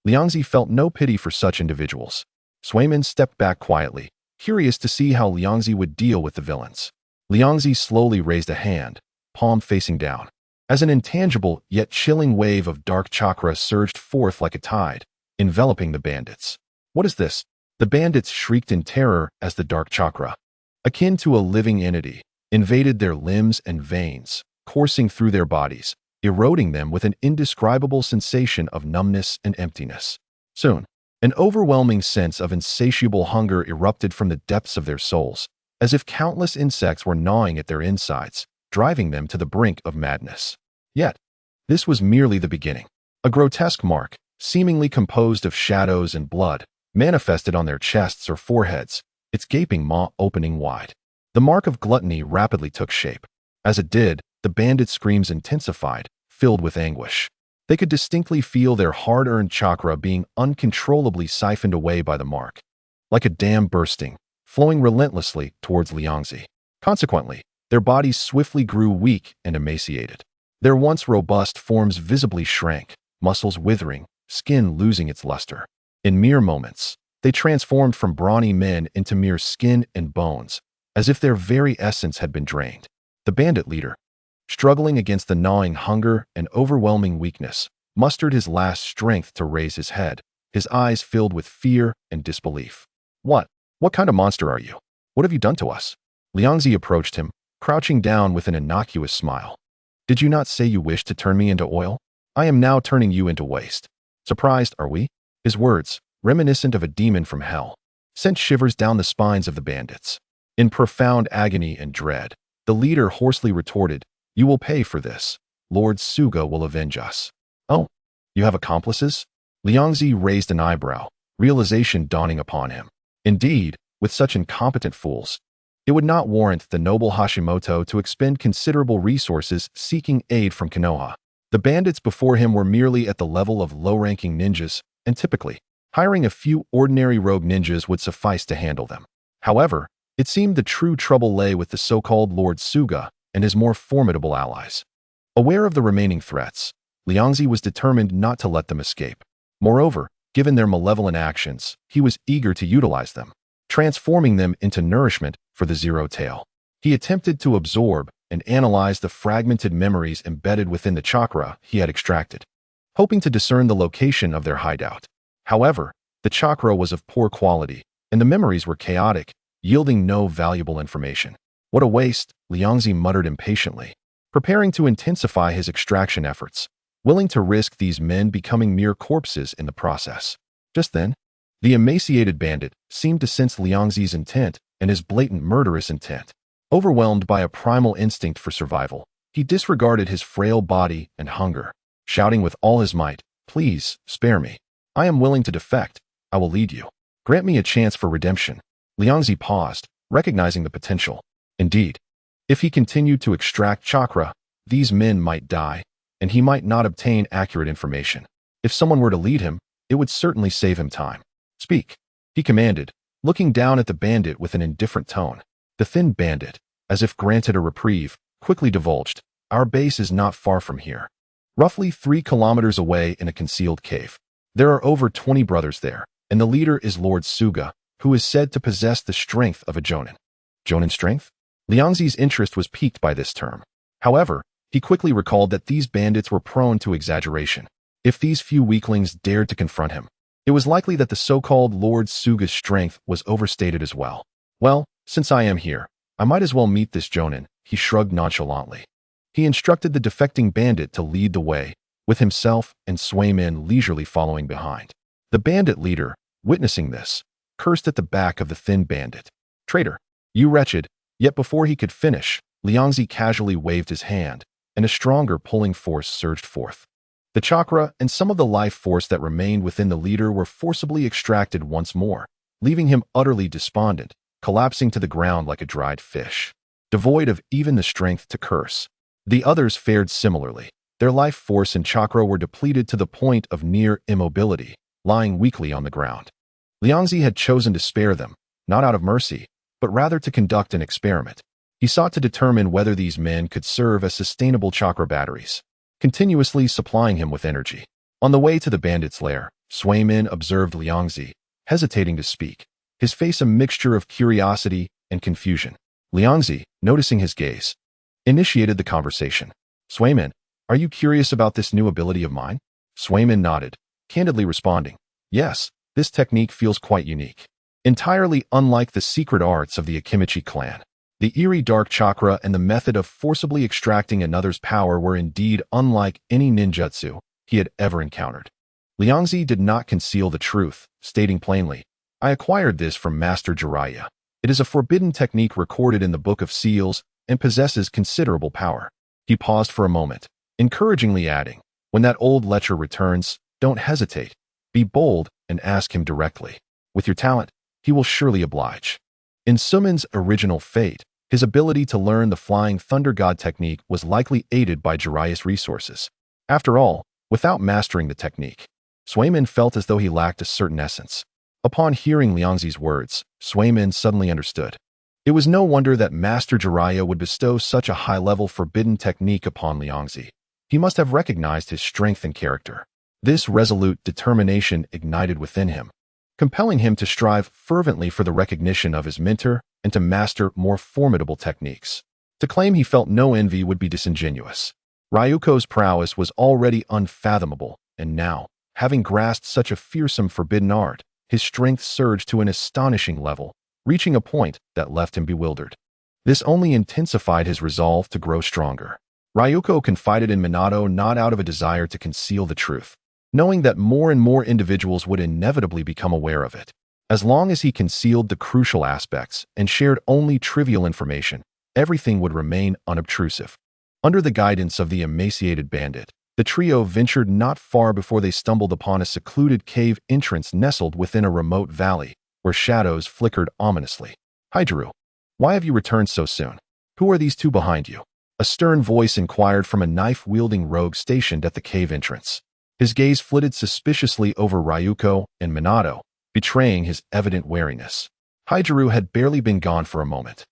Liangzi felt no pity for such individuals. Swayman stepped back quietly, curious to see how Liangzi would deal with the villains. Liangzi slowly raised a hand, palm facing down, as an intangible yet chilling wave of dark chakra surged forth like a tide, enveloping the bandits. "What is this?" The bandits shrieked in terror as the dark chakra, akin to a living entity, invaded their limbs and veins, coursing through their bodies, eroding them with an indescribable sensation of numbness and emptiness. Soon, an overwhelming sense of insatiable hunger erupted from the depths of their souls, as if countless insects were gnawing at their insides, driving them to the brink of madness. Yet, this was merely the beginning. A grotesque mark, seemingly composed of shadows and blood, manifested on their chests or foreheads, its gaping maw opening wide. The mark of gluttony rapidly took shape. As it did, the bandits' screams intensified, filled with anguish. They could distinctly feel their hard-earned chakra being uncontrollably siphoned away by the mark, like a dam bursting, flowing relentlessly towards Liangzi. Consequently, their bodies swiftly grew weak and emaciated. Their once robust forms visibly shrank, muscles withering, skin losing its luster. In mere moments, They transformed from brawny men into mere skin and bones, as if their very essence had been drained. The bandit leader, struggling against the gnawing hunger and overwhelming weakness, mustered his last strength to raise his head, his eyes filled with fear and disbelief. What kind of monster are you? What have you done to us? Liangzi approached him, crouching down with an innocuous smile. Did you not say you wished to turn me into oil? I am now turning you into waste. Surprised, are we? His words, reminiscent of a demon from hell, sent shivers down the spines of the bandits. In profound agony and dread, the leader hoarsely retorted, You will pay for this. Lord Suga will avenge us. Oh, you have accomplices? Liangzi raised an eyebrow, realization dawning upon him. Indeed, with such incompetent fools, it would not warrant the noble Hashimoto to expend considerable resources seeking aid from Konoha. The bandits before him were merely at the level of low-ranking ninjas, and typically, hiring a few ordinary rogue ninjas would suffice to handle them. However, it seemed the true trouble lay with the so-called Lord Suga and his more formidable allies. Aware of the remaining threats, Liangzi was determined not to let them escape. Moreover, given their malevolent actions, he was eager to utilize them, transforming them into nourishment for the Zero Tail. He attempted to absorb and analyze the fragmented memories embedded within the chakra he had extracted, hoping to discern the location of their hideout. However, the chakra was of poor quality, and the memories were chaotic, yielding no valuable information. What a waste, Liangzi muttered impatiently, preparing to intensify his extraction efforts, willing to risk these men becoming mere corpses in the process. Just then, the emaciated bandit seemed to sense Liangzi's intent and his blatant murderous intent. Overwhelmed by a primal instinct for survival, he disregarded his frail body and hunger, shouting with all his might, Please, spare me. I am willing to defect. I will lead you. Grant me a chance for redemption. Liangzi paused, recognizing the potential. Indeed, if he continued to extract chakra, these men might die, and he might not obtain accurate information. If someone were to lead him, it would certainly save him time. Speak, he commanded, looking down at the bandit with an indifferent tone. The thin bandit, as if granted a reprieve, quickly divulged, Our base is not far from here. Roughly 3 kilometers away in a concealed cave. There are over 20 brothers there, and the leader is Lord Suga, who is said to possess the strength of a Jonin. Jonin strength? Liangzi's interest was piqued by this term. However, he quickly recalled that these bandits were prone to exaggeration. If these few weaklings dared to confront him, it was likely that the so-called Lord Suga's strength was overstated as well. Well, since I am here, I might as well meet this Jonin, he shrugged nonchalantly. He instructed the defecting bandit to lead the way, with himself and Swayman leisurely following behind. The bandit leader, witnessing this, cursed at the back of the thin bandit. Traitor, you wretched. Yet before he could finish, Liangzi casually waved his hand, and a stronger pulling force surged forth. The chakra and some of the life force that remained within the leader were forcibly extracted once more, leaving him utterly despondent, collapsing to the ground like a dried fish, devoid of even the strength to curse. The others fared similarly. Their life force and chakra were depleted to the point of near immobility, lying weakly on the ground. Liangzi had chosen to spare them, not out of mercy, but rather to conduct an experiment. He sought to determine whether these men could serve as sustainable chakra batteries, continuously supplying him with energy. On the way to the bandit's lair, Swayman observed Liangzi, hesitating to speak, his face a mixture of curiosity and confusion. Liangzi, noticing his gaze, initiated the conversation. Swayman, are you curious about this new ability of mine? Swayman nodded, candidly responding, Yes, this technique feels quite unique. Entirely unlike the secret arts of the Akimichi clan. The eerie dark chakra and the method of forcibly extracting another's power were indeed unlike any ninjutsu he had ever encountered. Liangzi did not conceal the truth, stating plainly, I acquired this from Master Jiraiya. It is a forbidden technique recorded in the Book of Seals and possesses considerable power. He paused for a moment, encouragingly adding, When that old lecher returns, don't hesitate. Be bold and ask him directly. With your talent, he will surely oblige. In Sumon's original fate, his ability to learn the Flying Thunder God technique was likely aided by Jiraiya's resources. After all, without mastering the technique, Swayman felt as though he lacked a certain essence. Upon hearing Liangzi's words, Swayman suddenly understood. It was no wonder that Master Jiraiya would bestow such a high-level forbidden technique upon Liangzi. He must have recognized his strength and character. This resolute determination ignited within him. compelling him to strive fervently for the recognition of his mentor and to master more formidable techniques. To claim he felt no envy would be disingenuous. Ryuko's prowess was already unfathomable, and now, having grasped such a fearsome forbidden art, his strength surged to an astonishing level, reaching a point that left him bewildered. This only intensified his resolve to grow stronger. Ryuko confided in Minato not out of a desire to conceal the truth, knowing that more and more individuals would inevitably become aware of it. As long as he concealed the crucial aspects and shared only trivial information, everything would remain unobtrusive. Under the guidance of the emaciated bandit, the trio ventured not far before they stumbled upon a secluded cave entrance nestled within a remote valley, where shadows flickered ominously. "Hijiru, why have you returned so soon? Who are these two behind you?" A stern voice inquired from a knife-wielding rogue stationed at the cave entrance. His gaze flitted suspiciously over Ryuko and Minato, betraying his evident wariness. Hijiru had barely been gone for a moment.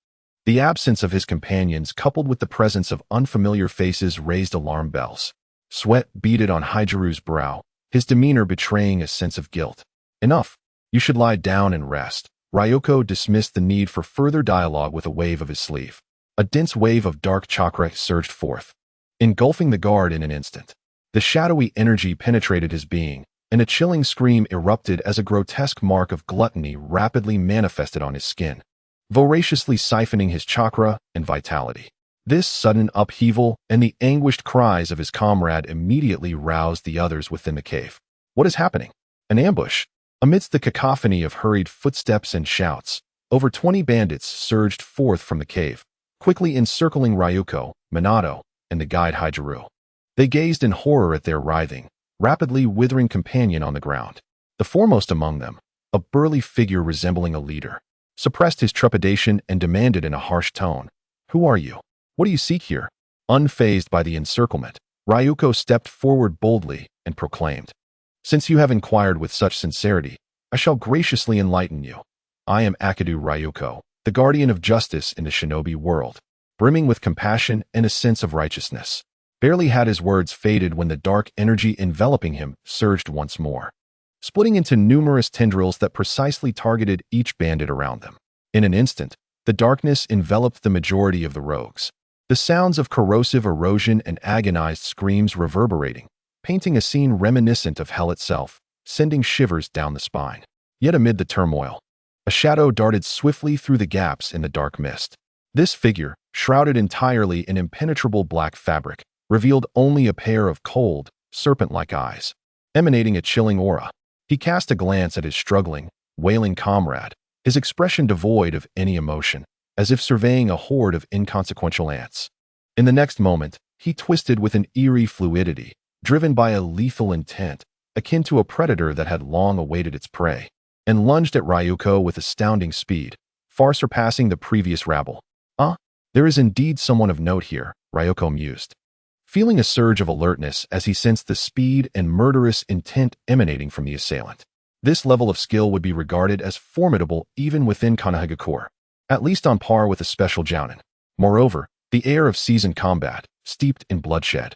The absence of his companions coupled with the presence of unfamiliar faces raised alarm bells. Sweat beaded on Hijiru's brow, his demeanor betraying a sense of guilt. "Enough. You should lie down and rest." Ryuko dismissed the need for further dialogue with a wave of his sleeve. A dense wave of dark chakra surged forth, engulfing the guard in an instant. The shadowy energy penetrated his being, and a chilling scream erupted as a grotesque mark of gluttony rapidly manifested on his skin, voraciously siphoning his chakra and vitality. This sudden upheaval and the anguished cries of his comrade immediately roused the others within the cave. "What is happening? An ambush?" Amidst the cacophony of hurried footsteps and shouts, over 20 bandits surged forth from the cave, quickly encircling Ryuko, Minato, and the guide Hijiru. They gazed in horror at their writhing, rapidly withering companion on the ground. The foremost among them, a burly figure resembling a leader, suppressed his trepidation and demanded in a harsh tone, "Who are you? What do you seek here?" Unfazed by the encirclement, Ryuko stepped forward boldly and proclaimed, "Since you have inquired with such sincerity, I shall graciously enlighten you. I am Akadu Ryuko, the guardian of justice in the shinobi world, brimming with compassion and a sense of righteousness." Barely had his words faded when the dark energy enveloping him surged once more, splitting into numerous tendrils that precisely targeted each bandit around them. In an instant, the darkness enveloped the majority of the rogues, the sounds of corrosive erosion and agonized screams reverberating, painting a scene reminiscent of hell itself, sending shivers down the spine. Yet amid the turmoil, a shadow darted swiftly through the gaps in the dark mist. This figure, shrouded entirely in impenetrable black fabric, revealed only a pair of cold, serpent-like eyes, emanating a chilling aura. He cast a glance at his struggling, wailing comrade, his expression devoid of any emotion, as if surveying a horde of inconsequential ants. In the next moment, he twisted with an eerie fluidity, driven by a lethal intent, akin to a predator that had long awaited its prey, and lunged at Ryuko with astounding speed, far surpassing the previous rabble. There is indeed someone of note here," Ryuko mused, feeling a surge of alertness as he sensed the speed and murderous intent emanating from the assailant. This level of skill would be regarded as formidable even within Konohagakure, at least on par with a special jounin. Moreover, the air of seasoned combat, steeped in bloodshed,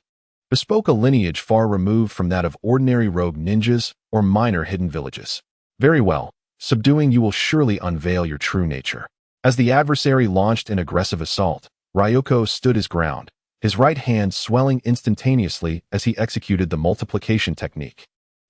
bespoke a lineage far removed from that of ordinary rogue ninjas or minor hidden villages. "Very well, subduing you will surely unveil your true nature." As the adversary launched an aggressive assault, Ryuko stood his ground, his right hand swelling instantaneously as he executed the multiplication technique,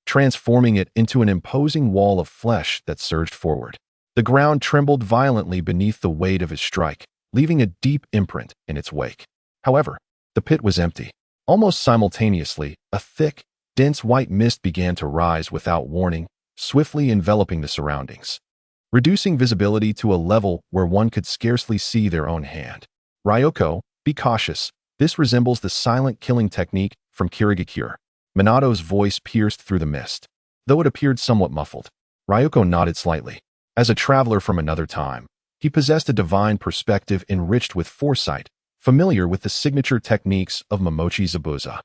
transforming it into an imposing wall of flesh that surged forward. The ground trembled violently beneath the weight of his strike, leaving a deep imprint in its wake. However, the pit was empty. Almost simultaneously, a thick, dense white mist began to rise without warning, swiftly enveloping the surroundings, reducing visibility to a level where one could scarcely see their own hand. "Ryuko, be cautious. This resembles the silent killing technique from Kirigakure." Minato's voice pierced through the mist, though it appeared somewhat muffled. Ryuko nodded slightly. As a traveler from another time, he possessed a divine perspective enriched with foresight, familiar with the signature techniques of Momochi Zabuza.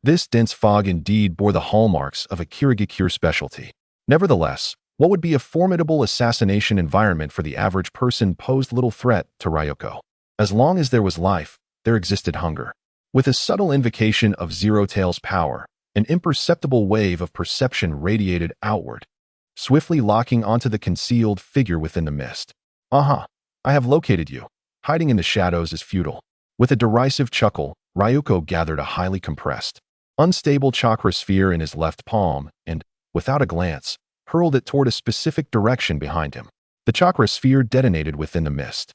This dense fog indeed bore the hallmarks of a Kirigakure specialty. Nevertheless, what would be a formidable assassination environment for the average person posed little threat to Ryuko. As long as there was life, there existed hunger. With a subtle invocation of Zero Tail's power, an imperceptible wave of perception radiated outward, swiftly locking onto the concealed figure within the mist. "Uh-huh, I have located you. Hiding in the shadows is futile." With a derisive chuckle, Ryoko gathered a highly compressed, unstable chakra sphere in his left palm and, without a glance, hurled it toward a specific direction behind him. The chakra sphere detonated within the mist,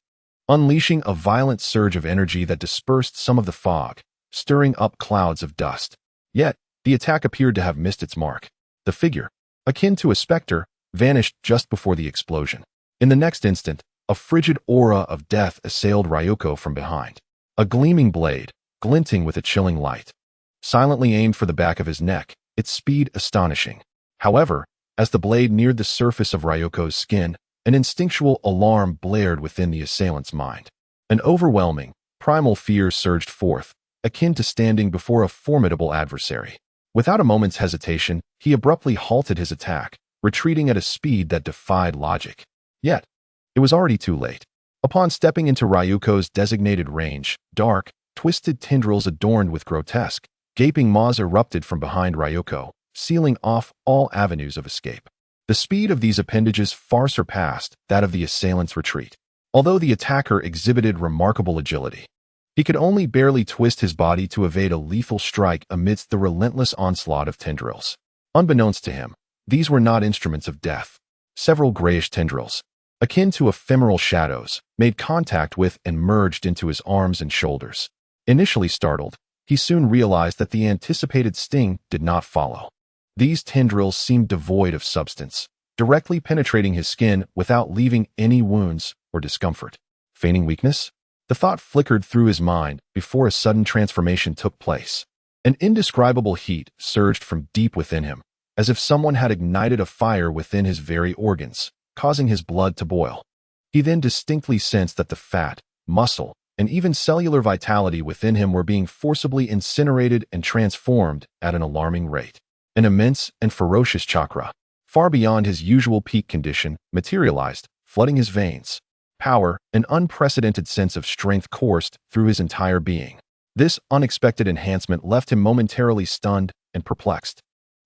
unleashing a violent surge of energy that dispersed some of the fog, stirring up clouds of dust. Yet, the attack appeared to have missed its mark. The figure, akin to a specter, vanished just before the explosion. In the next instant, a frigid aura of death assailed Ryoko from behind. A gleaming blade, glinting with a chilling light, silently aimed for the back of his neck, its speed astonishing. However, as the blade neared the surface of Ryoko's skin, an instinctual alarm blared within the assailant's mind. An overwhelming, primal fear surged forth, akin to standing before a formidable adversary. Without a moment's hesitation, he abruptly halted his attack, retreating at a speed that defied logic. Yet, it was already too late. Upon stepping into Ryuko's designated range, dark, twisted tendrils adorned with grotesque, gaping maws erupted from behind Ryoko, sealing off all avenues of escape. The speed of these appendages far surpassed that of the assailant's retreat. Although the attacker exhibited remarkable agility, he could only barely twist his body to evade a lethal strike amidst the relentless onslaught of tendrils. Unbeknownst to him, these were not instruments of death. Several grayish tendrils, akin to ephemeral shadows, made contact with and merged into his arms and shoulders. Initially startled, he soon realized that the anticipated sting did not follow. These tendrils seemed devoid of substance, directly penetrating his skin without leaving any wounds or discomfort. Feigning weakness? The thought flickered through his mind before a sudden transformation took place. An indescribable heat surged from deep within him, as if someone had ignited a fire within his very organs, causing his blood to boil. He then distinctly sensed that the fat, muscle, and even cellular vitality within him were being forcibly incinerated and transformed at an alarming rate. An immense and ferocious chakra, far beyond his usual peak condition, materialized, flooding his veins. Power, an unprecedented sense of strength coursed through his entire being. This unexpected enhancement left him momentarily stunned and perplexed.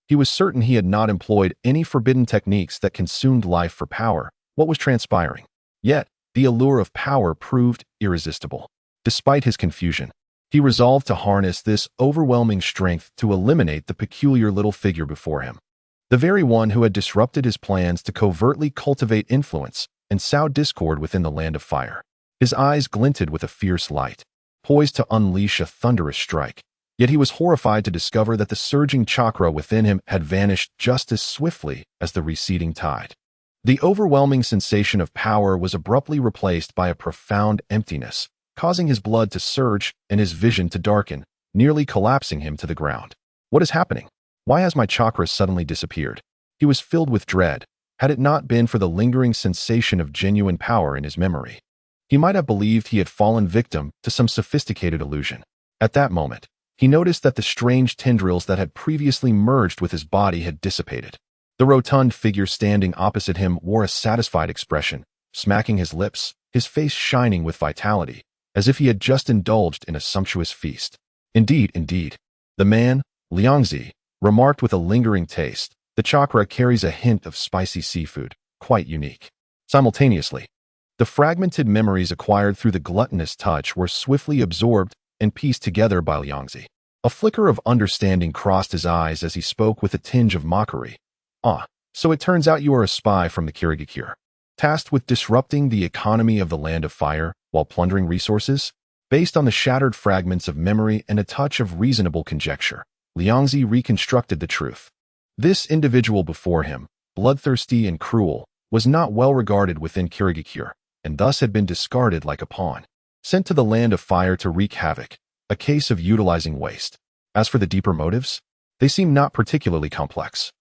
He was certain he had not employed any forbidden techniques that consumed life for power. What was transpiring? Yet, the allure of power proved irresistible. Despite his confusion, he resolved to harness this overwhelming strength to eliminate the peculiar little figure before him. The very one who had disrupted his plans to covertly cultivate influence and sow discord within the land of fire. His eyes glinted with a fierce light, poised to unleash a thunderous strike. Yet he was horrified to discover that the surging chakra within him had vanished just as swiftly as the receding tide. The overwhelming sensation of power was abruptly replaced by a profound emptiness, causing his blood to surge and his vision to darken, nearly collapsing him to the ground. What is happening? Why has my chakra suddenly disappeared? He was filled with dread, had it not been for the lingering sensation of genuine power in his memory. He might have believed he had fallen victim to some sophisticated illusion. At that moment, he noticed that the strange tendrils that had previously merged with his body had dissipated. The rotund figure standing opposite him wore a satisfied expression, smacking his lips, his face shining with vitality, as if he had just indulged in a sumptuous feast. Indeed, the man, Liangzi, remarked with a lingering taste, the chakra carries a hint of spicy seafood, quite unique. Simultaneously, the fragmented memories acquired through the gluttonous touch were swiftly absorbed and pieced together by Liangzi. A flicker of understanding crossed his eyes as he spoke with a tinge of mockery. "Ah, so it turns out you are a spy from the Kirigakure, tasked with disrupting the economy of the Land of Fire while plundering resources?" Based on the shattered fragments of memory and a touch of reasonable conjecture, Liangzi reconstructed the truth. This individual before him, bloodthirsty and cruel, was not well regarded within Kirigakure, and thus had been discarded like a pawn, sent to the Land of Fire to wreak havoc, a case of utilizing waste. As for the deeper motives, they seemed not particularly complex.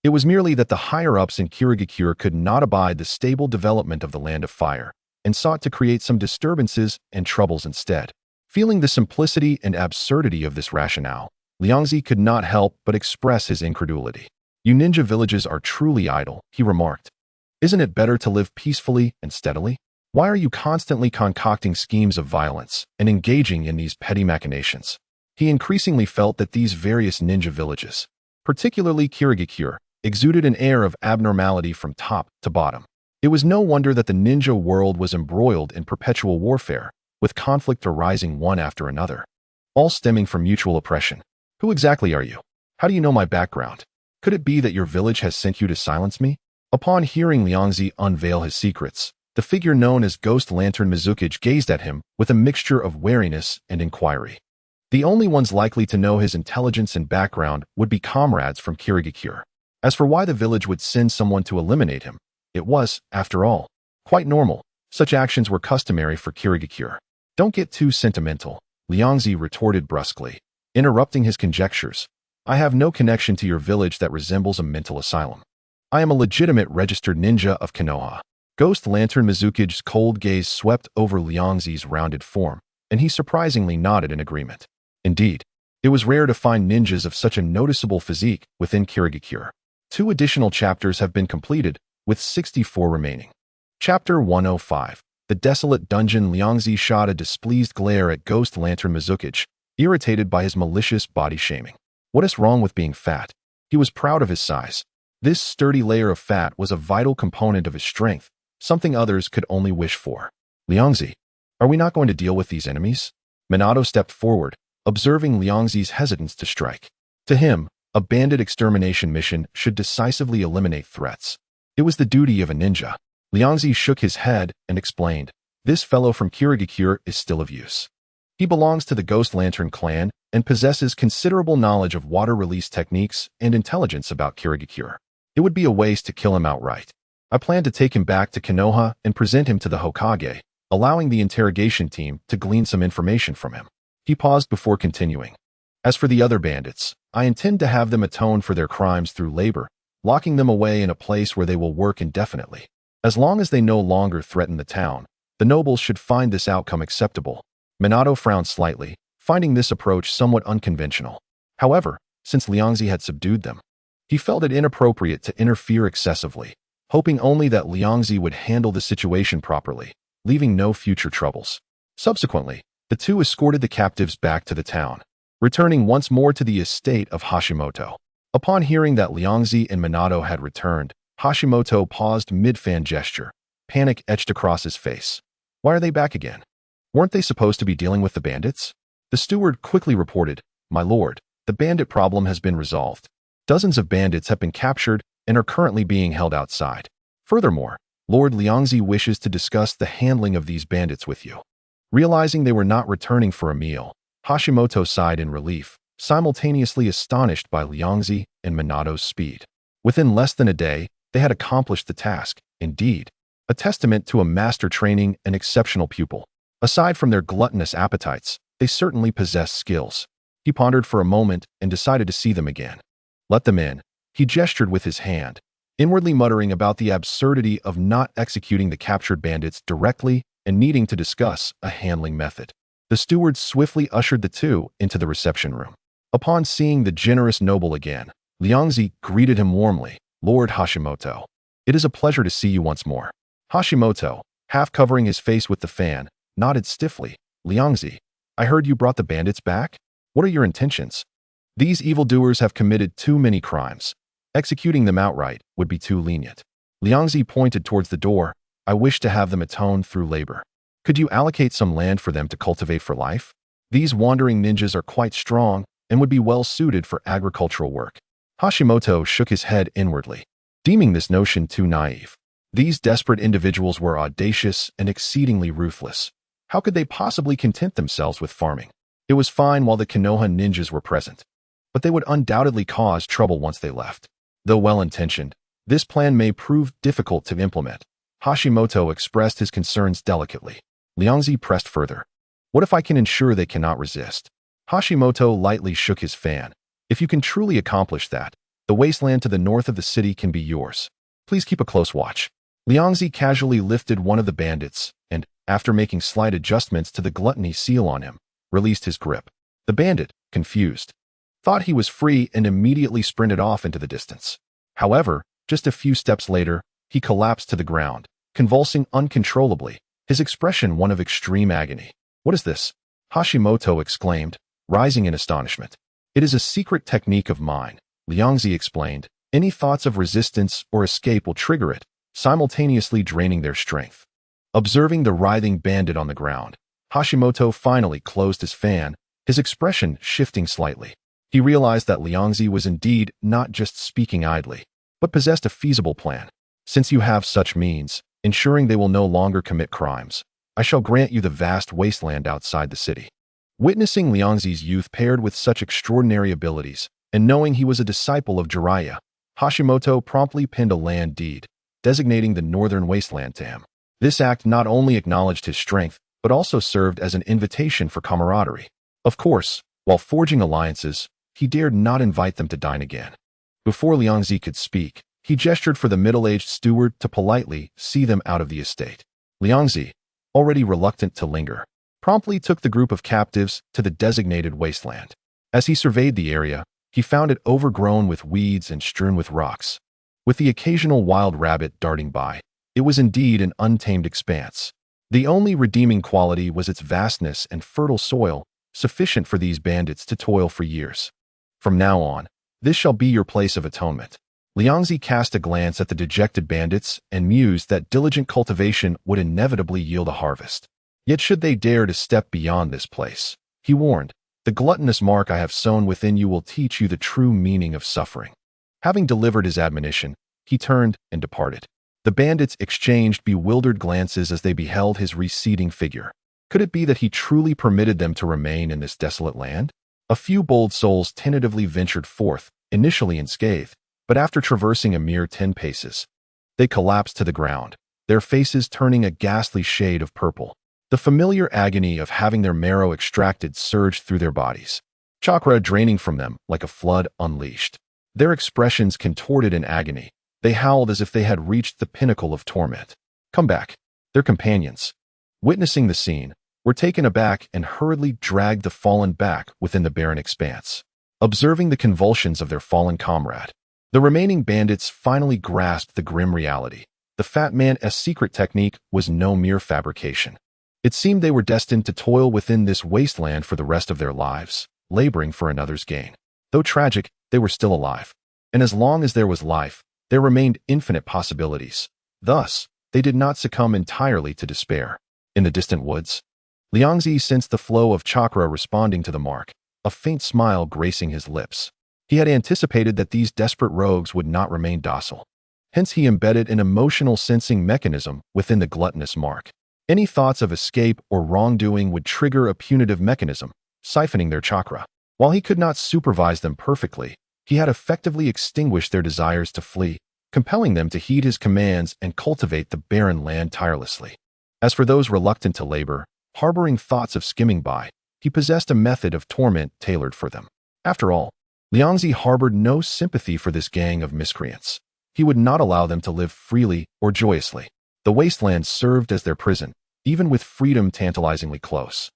It was merely that the higher-ups in Kirigakure could not abide the stable development of the Land of Fire, and sought to create some disturbances and troubles instead. Feeling the simplicity and absurdity of this rationale, Liangzi could not help but express his incredulity. "You ninja villages are truly idle," he remarked. "Isn't it better to live peacefully and steadily? Why are you constantly concocting schemes of violence and engaging in these petty machinations?" He increasingly felt that these various ninja villages, particularly Kirigakure, exuded an air of abnormality from top to bottom. It was no wonder that the ninja world was embroiled in perpetual warfare, with conflict arising one after another, all stemming from mutual oppression. Who exactly are you? How do you know my background? Could it be that your village has sent you to silence me? Upon hearing Liangzi unveil his secrets, the figure known as Ghost Lantern Mizukage gazed at him with a mixture of wariness and inquiry. The only ones likely to know his intelligence and background would be comrades from Kirigakure. As for why the village would send someone to eliminate him, it was, after all, quite normal. Such actions were customary for Kirigakure. Don't get too sentimental, Liangzi retorted brusquely, interrupting his conjectures. I have no connection to your village that resembles a mental asylum. I am a legitimate registered ninja of Konoha. Ghost Lantern Mizukage's cold gaze swept over Liangzi's rounded form, and he surprisingly nodded in agreement. Indeed, it was rare to find ninjas of such a noticeable physique within Kirigakure. 2 additional chapters have been completed, with 64 remaining. Chapter 105. The Desolate Dungeon. Liangzi shot a displeased glare at Ghost Lantern Mizukage, irritated by his malicious body shaming. What is wrong with being fat? He was proud of his size. This sturdy layer of fat was a vital component of his strength, something others could only wish for. Liangzi, are we not going to deal with these enemies? Minato stepped forward, observing Liangzi's hesitance to strike. To him, a bandit extermination mission should decisively eliminate threats. It was the duty of a ninja. Liangzi shook his head and explained, this fellow from Kirigakure is still of use. He belongs to the Ghost Lantern clan and possesses considerable knowledge of water release techniques and intelligence about Kirigakure. It would be a waste to kill him outright. I plan to take him back to Konoha and present him to the Hokage, allowing the interrogation team to glean some information from him. He paused before continuing. As for the other bandits, I intend to have them atone for their crimes through labor, locking them away in a place where they will work indefinitely. As long as they no longer threaten the town, the nobles should find this outcome acceptable. Minato frowned slightly, finding this approach somewhat unconventional. However, since Liangzi had subdued them, he felt it inappropriate to interfere excessively, hoping only that Liangzi would handle the situation properly, leaving no future troubles. Subsequently, the two escorted the captives back to the town, returning once more to the estate of Hashimoto. Upon hearing that Liangzi and Minato had returned, Hashimoto paused mid-fan gesture. Panic etched across his face. Why are they back again? Weren't they supposed to be dealing with the bandits? The steward quickly reported, My lord, the bandit problem has been resolved. Dozens of bandits have been captured and are currently being held outside. Furthermore, Lord Liangzi wishes to discuss the handling of these bandits with you. Realizing they were not returning for a meal, Hashimoto sighed in relief, simultaneously astonished by Liangzi and Minato's speed. Within less than a day, they had accomplished the task, indeed, a testament to a master training and exceptional pupil. Aside from their gluttonous appetites, they certainly possessed skills. He pondered for a moment and decided to see them again. Let them in. He gestured with his hand, inwardly muttering about the absurdity of not executing the captured bandits directly and needing to discuss a handling method. The steward swiftly ushered the two into the reception room. Upon seeing the generous noble again, Liangzi greeted him warmly. Lord Hashimoto, it is a pleasure to see you once more. Hashimoto, half covering his face with the fan, nodded stiffly. Liangzi, I heard you brought the bandits back? What are your intentions? These evildoers have committed too many crimes. Executing them outright would be too lenient. Liangzi pointed towards the door. I wish to have them atone through labor. Could you allocate some land for them to cultivate for life? These wandering ninjas are quite strong and would be well suited for agricultural work. Hashimoto shook his head inwardly, deeming this notion too naive. These desperate individuals were audacious and exceedingly ruthless. How could they possibly content themselves with farming? It was fine while the Konoha ninjas were present, but they would undoubtedly cause trouble once they left. Though well-intentioned, this plan may prove difficult to implement. Hashimoto expressed his concerns delicately. Liangzi pressed further. What if I can ensure they cannot resist? Hashimoto lightly shook his fan. If you can truly accomplish that, the wasteland to the north of the city can be yours. Please keep a close watch. Liangzi casually lifted one of the bandits and, after making slight adjustments to the gluttony seal on him, released his grip. The bandit, confused, thought he was free and immediately sprinted off into the distance. However, just a few steps later, he collapsed to the ground, convulsing uncontrollably, his expression one of extreme agony. What is this? Hashimoto exclaimed, rising in astonishment. It is a secret technique of mine, Liangzi explained, Any thoughts of resistance or escape will trigger it, simultaneously draining their strength. Observing the writhing bandit on the ground, Hashimoto finally closed his fan, his expression shifting slightly. He realized that Liangzi was indeed not just speaking idly, but possessed a feasible plan. Since you have such means, ensuring they will no longer commit crimes, I shall grant you the vast wasteland outside the city. Witnessing Liangzi's youth paired with such extraordinary abilities, and knowing he was a disciple of Jiraiya, Hashimoto promptly penned a land deed, designating the northern wasteland to him. This act not only acknowledged his strength, but also served as an invitation for camaraderie. Of course, while forging alliances, he dared not invite them to dine again. Before Liangzi could speak, he gestured for the middle-aged steward to politely see them out of the estate. Liangzi, already reluctant to linger, promptly took the group of captives to the designated wasteland. As he surveyed the area, he found it overgrown with weeds and strewn with rocks. With the occasional wild rabbit darting by, it was indeed an untamed expanse. The only redeeming quality was its vastness and fertile soil, sufficient for these bandits to toil for years. From now on, this shall be your place of atonement. Liangzi cast a glance at the dejected bandits and mused that diligent cultivation would inevitably yield a harvest. Yet should they dare to step beyond this place, he warned, the gluttonous mark I have sown within you will teach you the true meaning of suffering. Having delivered his admonition, he turned and departed. The bandits exchanged bewildered glances as they beheld his receding figure. Could it be that he truly permitted them to remain in this desolate land? A few bold souls tentatively ventured forth, initially unscathed, but after traversing a mere 10 paces, they collapsed to the ground, their faces turning a ghastly shade of purple. The familiar agony of having their marrow extracted surged through their bodies, chakra draining from them like a flood unleashed. Their expressions contorted in agony. They howled as if they had reached the pinnacle of torment. Come back. Their companions, witnessing the scene, were taken aback and hurriedly dragged the fallen back within the barren expanse. Observing the convulsions of their fallen comrade, the remaining bandits finally grasped the grim reality. The fat man's secret technique was no mere fabrication. It seemed they were destined to toil within this wasteland for the rest of their lives, laboring for another's gain. Though tragic, they were still alive. And as long as there was life, there remained infinite possibilities. Thus, they did not succumb entirely to despair. In the distant woods, Liangzi sensed the flow of chakra responding to the mark, a faint smile gracing his lips. He had anticipated that these desperate rogues would not remain docile. Hence he embedded an emotional sensing mechanism within the gluttonous mark. Any thoughts of escape or wrongdoing would trigger a punitive mechanism, siphoning their chakra. While he could not supervise them perfectly, he had effectively extinguished their desires to flee, compelling them to heed his commands and cultivate the barren land tirelessly. As for those reluctant to labor, harboring thoughts of skimming by, he possessed a method of torment tailored for them. After all, Liangzi harbored no sympathy for this gang of miscreants. He would not allow them to live freely or joyously. The wasteland served as their prison, even with freedom tantalizingly close.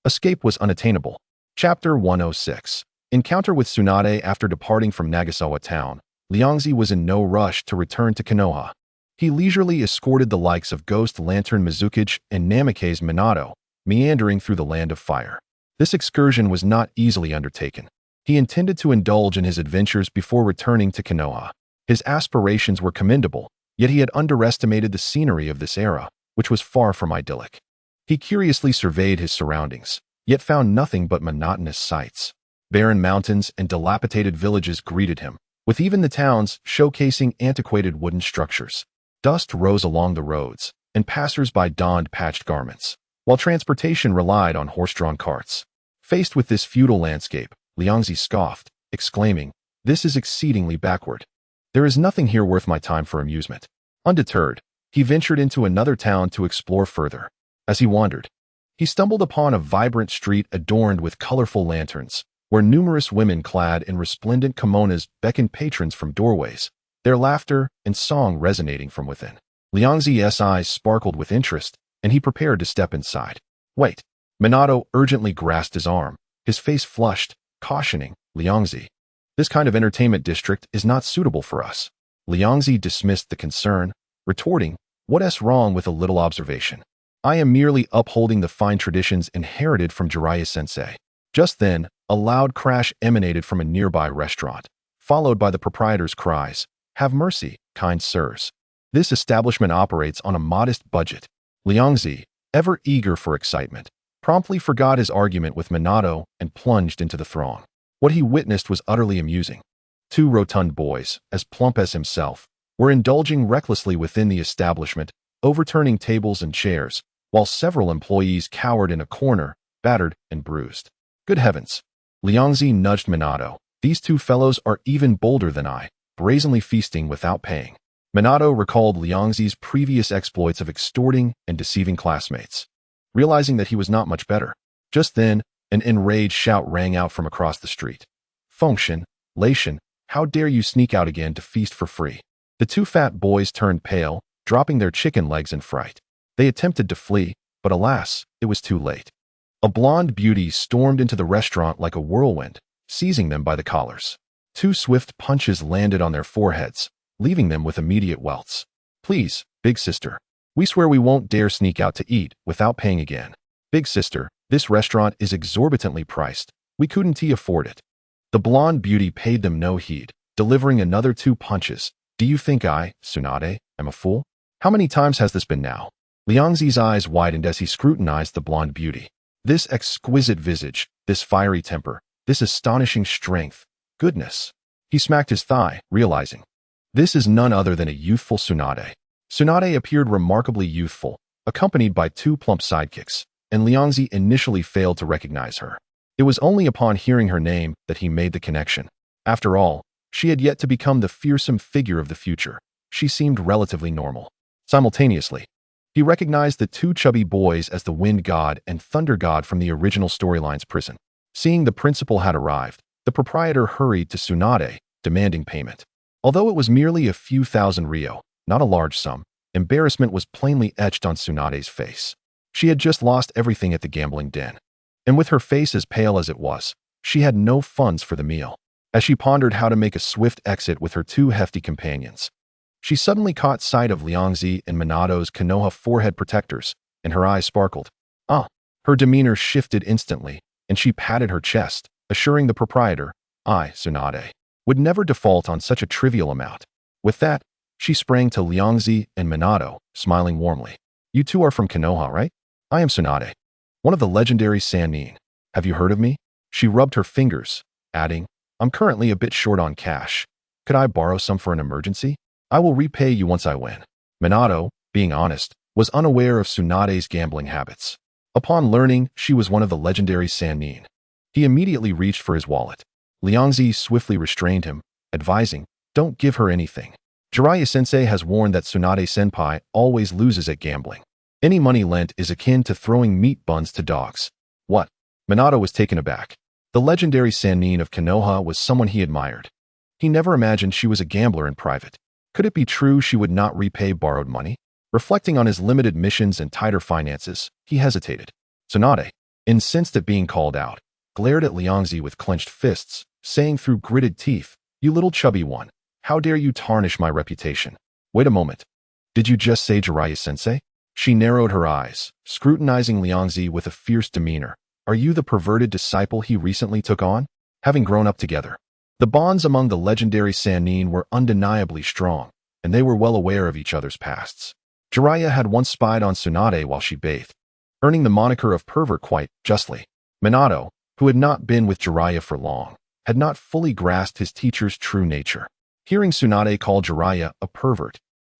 Escape was unattainable. Chapter 106. Encounter with Tsunade. After departing from Nagasawa town, Liangzi was in no rush to return to Konoha. He leisurely escorted the likes of Ghost Lantern Mizukage and Namikaze Minato, meandering through the land of fire. This excursion was not easily undertaken. He intended to indulge in his adventures before returning to Konoha. His aspirations were commendable, yet he had underestimated the scenery of this era, which was far from idyllic. He curiously surveyed his surroundings, yet found nothing but monotonous sights. Barren mountains and dilapidated villages greeted him, with even the towns showcasing antiquated wooden structures. Dust rose along the roads, and passers-by donned patched garments, while transportation relied on horse-drawn carts. Faced with this feudal landscape, Liangzi scoffed, exclaiming, "This is exceedingly backward. There is nothing here worth my time for amusement." Undeterred, he ventured into another town to explore further. As he wandered, he stumbled upon a vibrant street adorned with colorful lanterns, where numerous women clad in resplendent kimonos beckoned patrons from doorways, their laughter and song resonating from within. Liangzi's eyes sparkled with interest, and he prepared to step inside. "Wait." Minato urgently grasped his arm, his face flushed, cautioning, "Liangzi, this kind of entertainment district is not suitable for us." Liangzi dismissed the concern, retorting, "What's wrong with a little observation? I am merely upholding the fine traditions inherited from Jiraiya-sensei." Just then, a loud crash emanated from a nearby restaurant. followed by the proprietor's cries, "Have mercy, kind sirs." This establishment operates on a modest budget. Liangzi, ever eager for excitement, promptly forgot his argument with Minato and plunged into the throng. What he witnessed was utterly amusing. Two rotund boys, as plump as himself, were indulging recklessly within the establishment, overturning tables and chairs, while several employees cowered in a corner, battered and bruised. Good heavens! Liangzi nudged Minato. These two fellows are even bolder than I, brazenly feasting without paying. Minato recalled Liangzi's previous exploits of extorting and deceiving classmates, realizing that he was not much better. Just then, an enraged shout rang out from across the street. "Fengshen, Laishan, how dare you sneak out again to feast for free?" The two fat boys turned pale, dropping their chicken legs in fright. They attempted to flee, but alas, it was too late. A blonde beauty stormed into the restaurant like a whirlwind, seizing them by the collars. Two swift punches landed on their foreheads, leaving them with immediate welts. "Please, big sister. We swear we won't dare sneak out to eat without paying again. Big sister, this restaurant is exorbitantly priced. We couldn't afford it." The blonde beauty paid them no heed, delivering another two punches. "Do you think I, Tsunade, am a fool? How many times has this been now?" Liangzi's eyes widened as he scrutinized the blonde beauty. This exquisite visage, this fiery temper, this astonishing strength. Goodness! He smacked his thigh, realizing. This is none other than a youthful Tsunade. Tsunade appeared remarkably youthful, accompanied by two plump sidekicks, and Liangzi initially failed to recognize her. It was only upon hearing her name that he made the connection. After all, she had yet to become the fearsome figure of the future. She seemed relatively normal. Simultaneously, he recognized the two chubby boys as the Wind God and Thunder God from the original storyline's prison. Seeing the principal had arrived, the proprietor hurried to Tsunade, demanding payment. Although it was merely a few thousand ryo, not a large sum, embarrassment was plainly etched on Tsunade's face. She had just lost everything at the gambling den. And with her face as pale as it was, she had no funds for the meal. As she pondered how to make a swift exit with her two hefty companions, she suddenly caught sight of Liangzi and Minato's Konoha forehead protectors, and her eyes sparkled. Ah! Her demeanor shifted instantly, and she patted her chest, assuring the proprietor, "I, Tsunade, would never default on such a trivial amount." With that, she sprang to Liangzi and Minato, smiling warmly. "You two are from Konoha, right? I am Tsunade, one of the legendary Sannin. Have you heard of me?" She rubbed her fingers, adding, "I'm currently a bit short on cash. Could I borrow some for an emergency? I will repay you once I win." Minato, being honest, was unaware of Tsunade's gambling habits. Upon learning she was one of the legendary Sannin, he immediately reached for his wallet. Liangzi swiftly restrained him, advising, "Don't give her anything. Jiraiya-sensei has warned that Tsunade-senpai always loses at gambling. Any money lent is akin to throwing meat buns to dogs." What? Minato was taken aback. The legendary Sannin of Konoha was someone he admired. He never imagined she was a gambler in private. Could it be true she would not repay borrowed money? Reflecting on his limited missions and tighter finances, he hesitated. Tsunade, incensed at being called out, glared at Liangzi with clenched fists, saying through gritted teeth, "You little chubby one, how dare you tarnish my reputation?" Wait a moment. Did you just say Jiraiya-sensei? She narrowed her eyes, scrutinizing Liangzi with a fierce demeanor. Are you the perverted disciple he recently took on? Having grown up together, the bonds among the legendary Sannin were undeniably strong, and they were well aware of each other's pasts. Jiraiya had once spied on Tsunade while she bathed, earning the moniker of pervert quite justly. Minato, who had not been with Jiraiya for long, had not fully grasped his teacher's true nature. Hearing Tsunade call Jiraiya a pervert,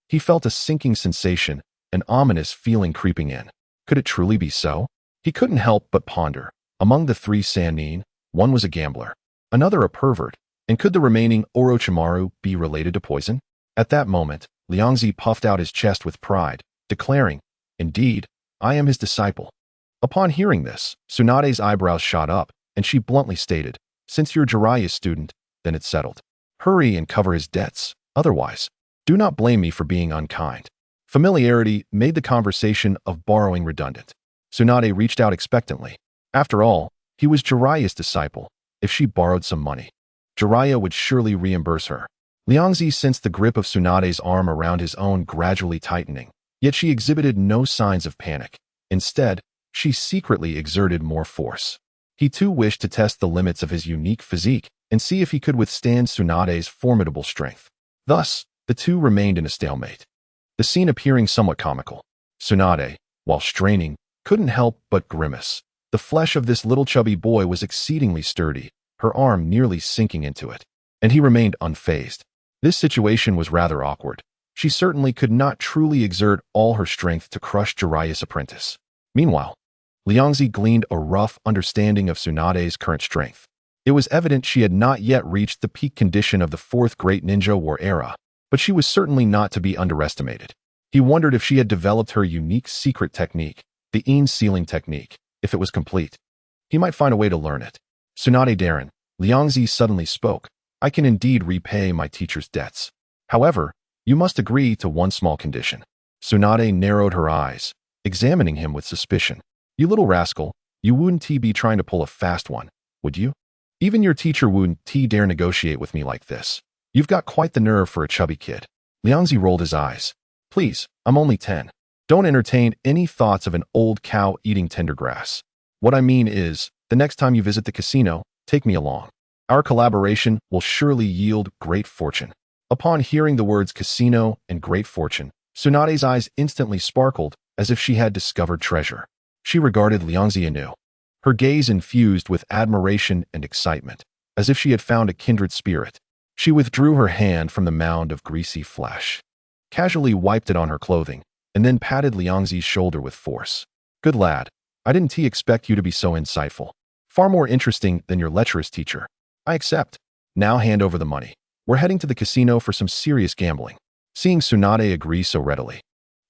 he felt a sinking sensation, an ominous feeling creeping in. Could it truly be so? He couldn't help but ponder. Among the three Sannin, one was a gambler, another a pervert, and could the remaining Orochimaru be related to poison? At that moment, Liangzi puffed out his chest with pride, declaring, "Indeed, I am his disciple." Upon hearing this, Tsunade's eyebrows shot up, and she bluntly stated, "Since you're Jiraiya's student, then it's settled. Hurry and cover his debts. Otherwise, do not blame me for being unkind." Familiarity made the conversation of borrowing redundant. Tsunade reached out expectantly. After all, he was Jiraiya's disciple. If she borrowed some money, Jiraiya would surely reimburse her. Liangzi sensed the grip of Tsunade's arm around his own gradually tightening, yet she exhibited no signs of panic. Instead, she secretly exerted more force. He too wished to test the limits of his unique physique, and see if he could withstand Tsunade's formidable strength. Thus, the two remained in a stalemate. The scene appearing somewhat comical. Tsunade, while straining, couldn't help but grimace. The flesh of this little chubby boy was exceedingly sturdy, her arm nearly sinking into it. And he remained unfazed. This situation was rather awkward. She certainly could not truly exert all her strength to crush Jiraiya's apprentice. Meanwhile, Liangzi gleaned a rough understanding of Tsunade's current strength. It was evident she had not yet reached the peak condition of the Fourth Great Ninja War era, but she was certainly not to be underestimated. He wondered if she had developed her unique secret technique, the Een sealing technique. If it was complete, he might find a way to learn it. Tsunade Darren, Liangzi suddenly spoke. I can indeed repay my teacher's debts. However, you must agree to one small condition. Tsunade narrowed her eyes, examining him with suspicion. You little rascal, you wouldn't be trying to pull a fast one, would you? Even your teacher wouldn't dare negotiate with me like this. You've got quite the nerve for a chubby kid. Liangzi rolled his eyes. Please, I'm only 10. Don't entertain any thoughts of an old cow eating tender grass. What I mean is, the next time you visit the casino, take me along. Our collaboration will surely yield great fortune. Upon hearing the words casino and great fortune, Tsunade's eyes instantly sparkled as if she had discovered treasure. She regarded Liangzi anew, her gaze infused with admiration and excitement, as if she had found a kindred spirit. She withdrew her hand from the mound of greasy flesh, casually wiped it on her clothing, and then patted Liangzi's shoulder with force. Good lad, I didn't expect you to be so insightful. Far more interesting than your lecherous teacher. I accept. Now hand over the money. We're heading to the casino for some serious gambling. Seeing Tsunade agree so readily,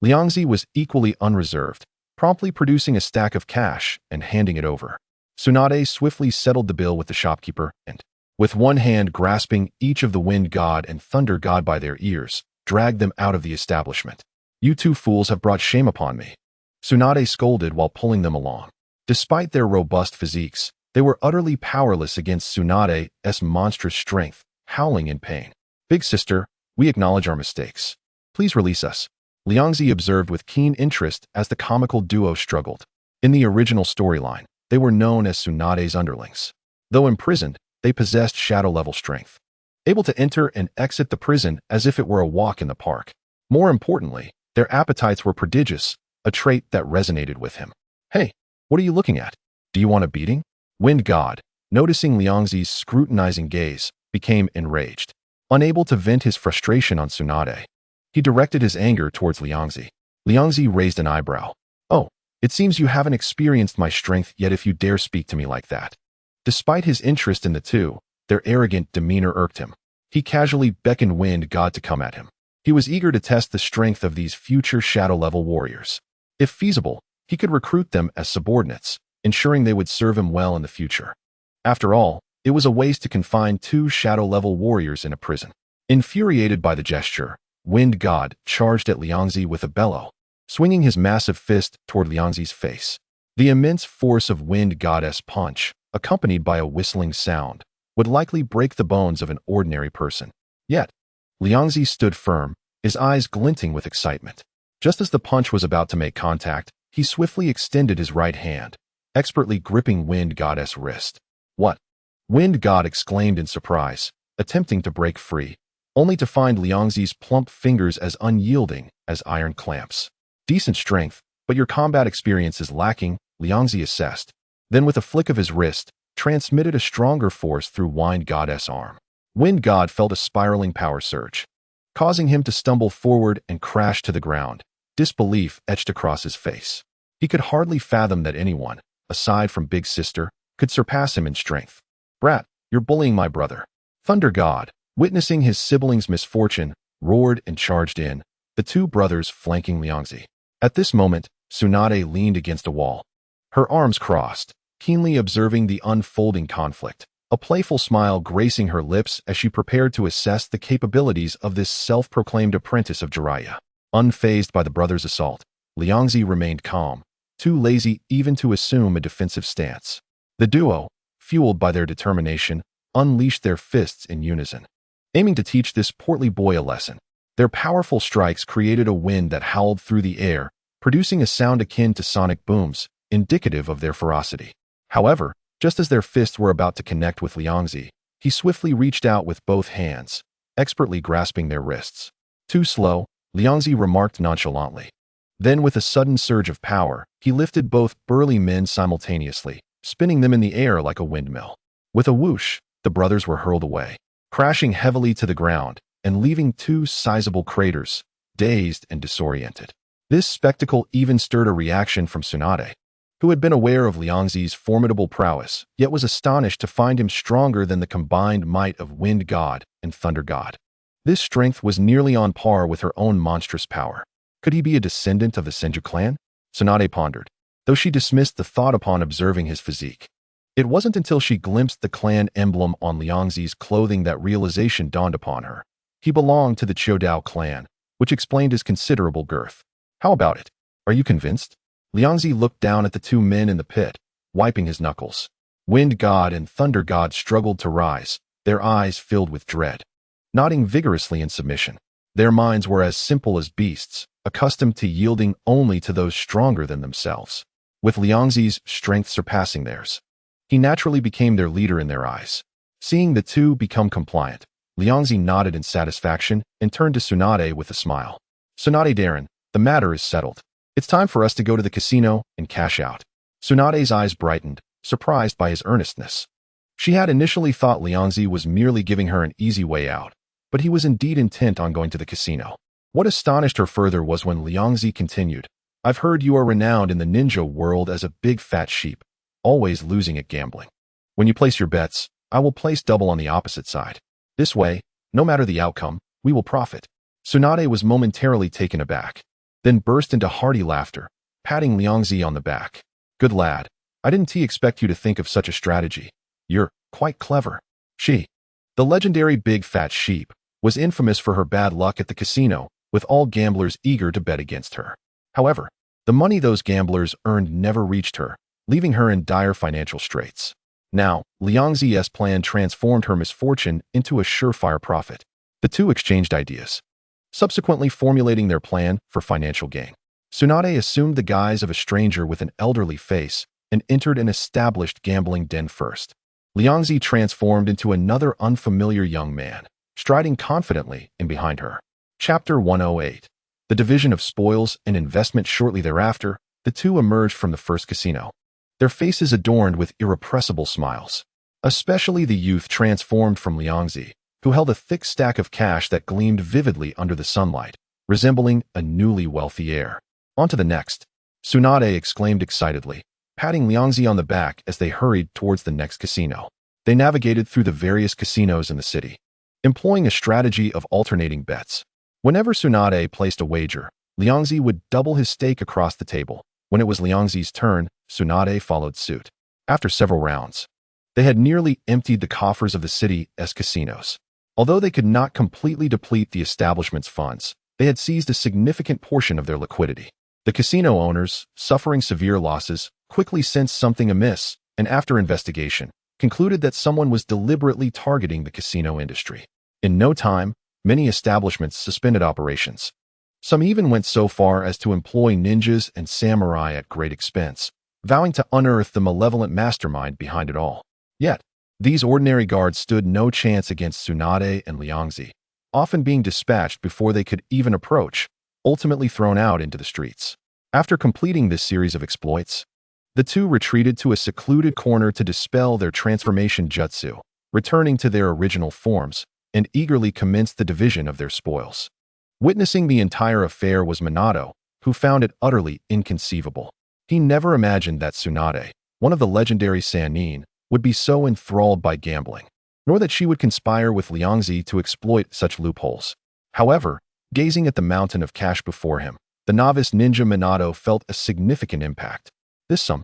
Liangzi was equally unreserved, promptly producing a stack of cash and handing it over. Tsunade swiftly settled the bill with the shopkeeper and, with one hand grasping each of the Wind God and Thunder God by their ears, dragged them out of the establishment. You two fools have brought shame upon me. Tsunade scolded while pulling them along. Despite their robust physiques, they were utterly powerless against Tsunade's monstrous strength, howling in pain. Big sister, we acknowledge our mistakes. Please release us. Liangzi observed with keen interest as the comical duo struggled. In the original storyline, they were known as Tsunade's underlings. Though imprisoned, they possessed shadow-level strength, able to enter and exit the prison as if it were a walk in the park. More importantly, their appetites were prodigious, a trait that resonated with him. Hey, what are you looking at? Do you want a beating? Wind God, noticing Liangzi's scrutinizing gaze, became enraged. Unable to vent his frustration on Tsunade, he directed his anger towards Liangzi. Liangzi raised an eyebrow. Oh, it seems you haven't experienced my strength yet if you dare speak to me like that. Despite his interest in the two, their arrogant demeanor irked him. He casually beckoned Wind God to come at him. He was eager to test the strength of these future shadow-level warriors. If feasible, he could recruit them as subordinates, ensuring they would serve him well in the future. After all, it was a waste to confine two shadow-level warriors in a prison. Infuriated by the gesture, Wind God charged at Liangzi with a bellow, swinging his massive fist toward Liangzi's face. The immense force of Wind God's punch, accompanied by a whistling sound, would likely break the bones of an ordinary person. Yet, Liangzi stood firm, his eyes glinting with excitement. Just as the punch was about to make contact, he swiftly extended his right hand, expertly gripping Wind God's wrist. What? Wind God exclaimed in surprise, attempting to break free, only to find Liangzi's plump fingers as unyielding as iron clamps. Decent strength, but your combat experience is lacking, Liangzi assessed. Then with a flick of his wrist, transmitted a stronger force through Wind God's arm. Wind God felt a spiraling power surge, causing him to stumble forward and crash to the ground. Disbelief etched across his face. He could hardly fathom that anyone, aside from Big Sister, could surpass him in strength. Brat, you're bullying my brother. Thunder God, witnessing his sibling's misfortune, roared and charged in, the two brothers flanking Liangzi. At this moment, Tsunade leaned against a wall, her arms crossed, keenly observing the unfolding conflict, a playful smile gracing her lips as she prepared to assess the capabilities of this self-proclaimed apprentice of Jiraiya. Unfazed by the brothers' assault, Liangzi remained calm, too lazy even to assume a defensive stance. The duo, fueled by their determination, unleashed their fists in unison, aiming to teach this portly boy a lesson. Their powerful strikes created a wind that howled through the air, producing a sound akin to sonic booms, indicative of their ferocity. However, just as their fists were about to connect with Liangzi, He swiftly reached out with both hands, expertly grasping their wrists. Too slow, Liangzi remarked nonchalantly. Then with a sudden surge of power, he lifted both burly men simultaneously, spinning them in the air like a windmill. With a whoosh, the brothers were hurled away, crashing heavily to the ground and leaving two sizable craters, dazed and disoriented. This spectacle even stirred a reaction from Tsunade, who had been aware of Liangzi's formidable prowess, yet was astonished to find him stronger than the combined might of Wind God and Thunder God. This strength was nearly on par with her own monstrous power. Could he be a descendant of the Senju clan? Tsunade pondered, though she dismissed the thought upon observing his physique. It wasn't until she glimpsed the clan emblem on Liangzi's clothing that realization dawned upon her. He belonged to the Chodao clan, which explained his considerable girth. How about it? Are you convinced? Liangzi looked down at the two men in the pit, wiping his knuckles. Wind God and Thunder God struggled to rise, their eyes filled with dread. Nodding vigorously in submission. Their minds were as simple as beasts, accustomed to yielding only to those stronger than themselves. With Liangzi's strength surpassing theirs, he naturally became their leader in their eyes. Seeing the two become compliant, Liangzi nodded in satisfaction and turned to Tsunade with a smile. Tsunade Darren, the matter is settled. It's time for us to go to the casino and cash out. Tsunade's eyes brightened, surprised by his earnestness. She had initially thought Liangzi was merely giving her an easy way out, but he was indeed intent on going to the casino. What astonished her further was when Liangzi continued, I've heard you are renowned in the ninja world as a big fat sheep, always losing at gambling. When you place your bets, I will place double on the opposite side. This way, no matter the outcome, we will profit. Tsunade was momentarily taken aback, then burst into hearty laughter, patting Liangzi on the back. Good lad, I didn't expect you to think of such a strategy. You're quite clever. She, the legendary big fat sheep, was infamous for her bad luck at the casino, with all gamblers eager to bet against her. However, the money those gamblers earned never reached her, leaving her in dire financial straits. Now, Liangzi's plan transformed her misfortune into a surefire profit. The two exchanged ideas, subsequently formulating their plan for financial gain. Tsunade assumed the guise of a stranger with an elderly face and entered an established gambling den first. Liangzi transformed into another unfamiliar young man, striding confidently in behind her. Chapter 108. The division of spoils and investment. Shortly thereafter, the two emerged from the first casino, their faces adorned with irrepressible smiles. Especially the youth transformed from Liangzi, who held a thick stack of cash that gleamed vividly under the sunlight, resembling a newly wealthy heir. On to the next, Tsunade exclaimed excitedly, patting Liangzi on the back as they hurried towards the next casino. They navigated through the various casinos in the city, employing a strategy of alternating bets. Whenever Tsunade placed a wager, Liangzi would double his stake across the table. When it was Liangzi's turn, Tsunade followed suit. After several rounds, they had nearly emptied the coffers of the city's casinos. Although they could not completely deplete the establishment's funds, they had seized a significant portion of their liquidity. The casino owners, suffering severe losses, quickly sensed something amiss, and after investigation, concluded that someone was deliberately targeting the casino industry. In no time, many establishments suspended operations. Some even went so far as to employ ninjas and samurai at great expense, vowing to unearth the malevolent mastermind behind it all. Yet, these ordinary guards stood no chance against Tsunade and Liangzi, often being dispatched before they could even approach, ultimately thrown out into the streets. After completing this series of exploits, the two retreated to a secluded corner to dispel their transformation jutsu, returning to their original forms, and eagerly commenced the division of their spoils. Witnessing the entire affair was Minato, who found it utterly inconceivable. He never imagined that Tsunade, one of the legendary Sannin, would be so enthralled by gambling, nor that she would conspire with Liangzi to exploit such loopholes. However, gazing at the mountain of cash before him, the novice ninja Minato felt a significant impact. This sum,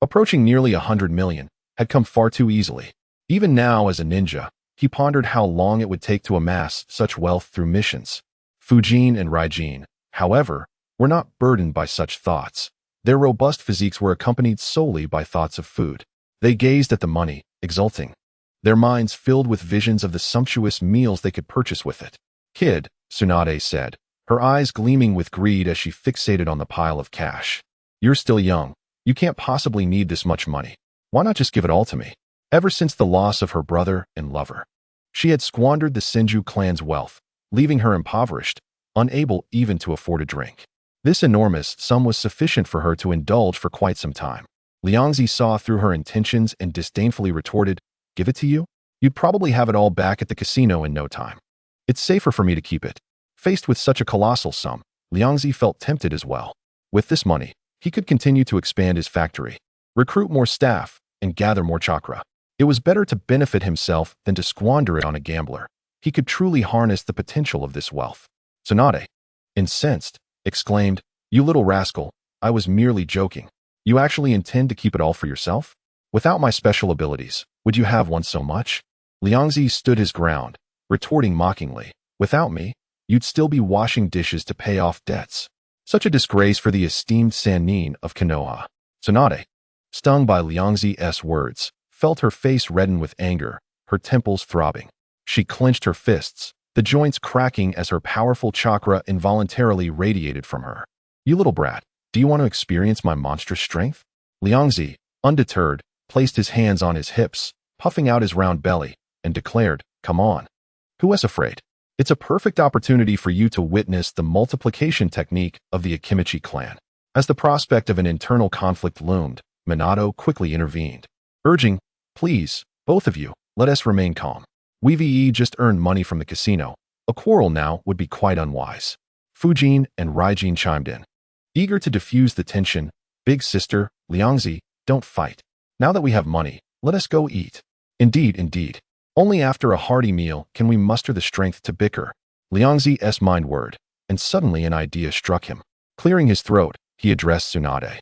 approaching nearly 100 million, had come far too easily. Even now, as a ninja, he pondered how long it would take to amass such wealth through missions. Fujin and Raijin, however, were not burdened by such thoughts. Their robust physiques were accompanied solely by thoughts of food. They gazed at the money, exulting, their minds filled with visions of the sumptuous meals they could purchase with it. Kid, Tsunade said, her eyes gleaming with greed as she fixated on the pile of cash. You're still young. You can't possibly need this much money. Why not just give it all to me? Ever since the loss of her brother and lover, she had squandered the Senju clan's wealth, leaving her impoverished, unable even to afford a drink. This enormous sum was sufficient for her to indulge for quite some time. Liangzi saw through her intentions and disdainfully retorted, "Give it to you? You'd probably have it all back at the casino in no time. It's safer for me to keep it." Faced with such a colossal sum, Liangzi felt tempted as well. With this money, he could continue to expand his factory, recruit more staff, and gather more chakra. It was better to benefit himself than to squander it on a gambler. He could truly harness the potential of this wealth. Tsunade, incensed, exclaimed, "You little rascal, I was merely joking. You actually intend to keep it all for yourself? Without my special abilities, would you have one so much?" Liangzi stood his ground, retorting mockingly, "Without me, you'd still be washing dishes to pay off debts. Such a disgrace for the esteemed Sannin of Konoha." Tsunade, stung by Liangzi's words, felt her face redden with anger, her temples throbbing. She clenched her fists, the joints cracking as her powerful chakra involuntarily radiated from her. "You little brat, do you want to experience my monstrous strength?" Liangzi, undeterred, placed his hands on his hips, puffing out his round belly, and declared, "Come on. Who is afraid? It's a perfect opportunity for you to witness the multiplication technique of the Akimichi clan." As the prospect of an internal conflict loomed, Minato quickly intervened, urging, "Please, both of you, let us remain calm. We've just earned money from the casino. A quarrel now would be quite unwise." Fujin and Raijin chimed in, eager to diffuse the tension. "Big sister, Liangzi, don't fight. Now that we have money, let us go eat." Indeed. Only after a hearty meal can we muster the strength to bicker." Liangzi's mind whirred, and suddenly an idea struck him. Clearing his throat, he addressed Tsunade.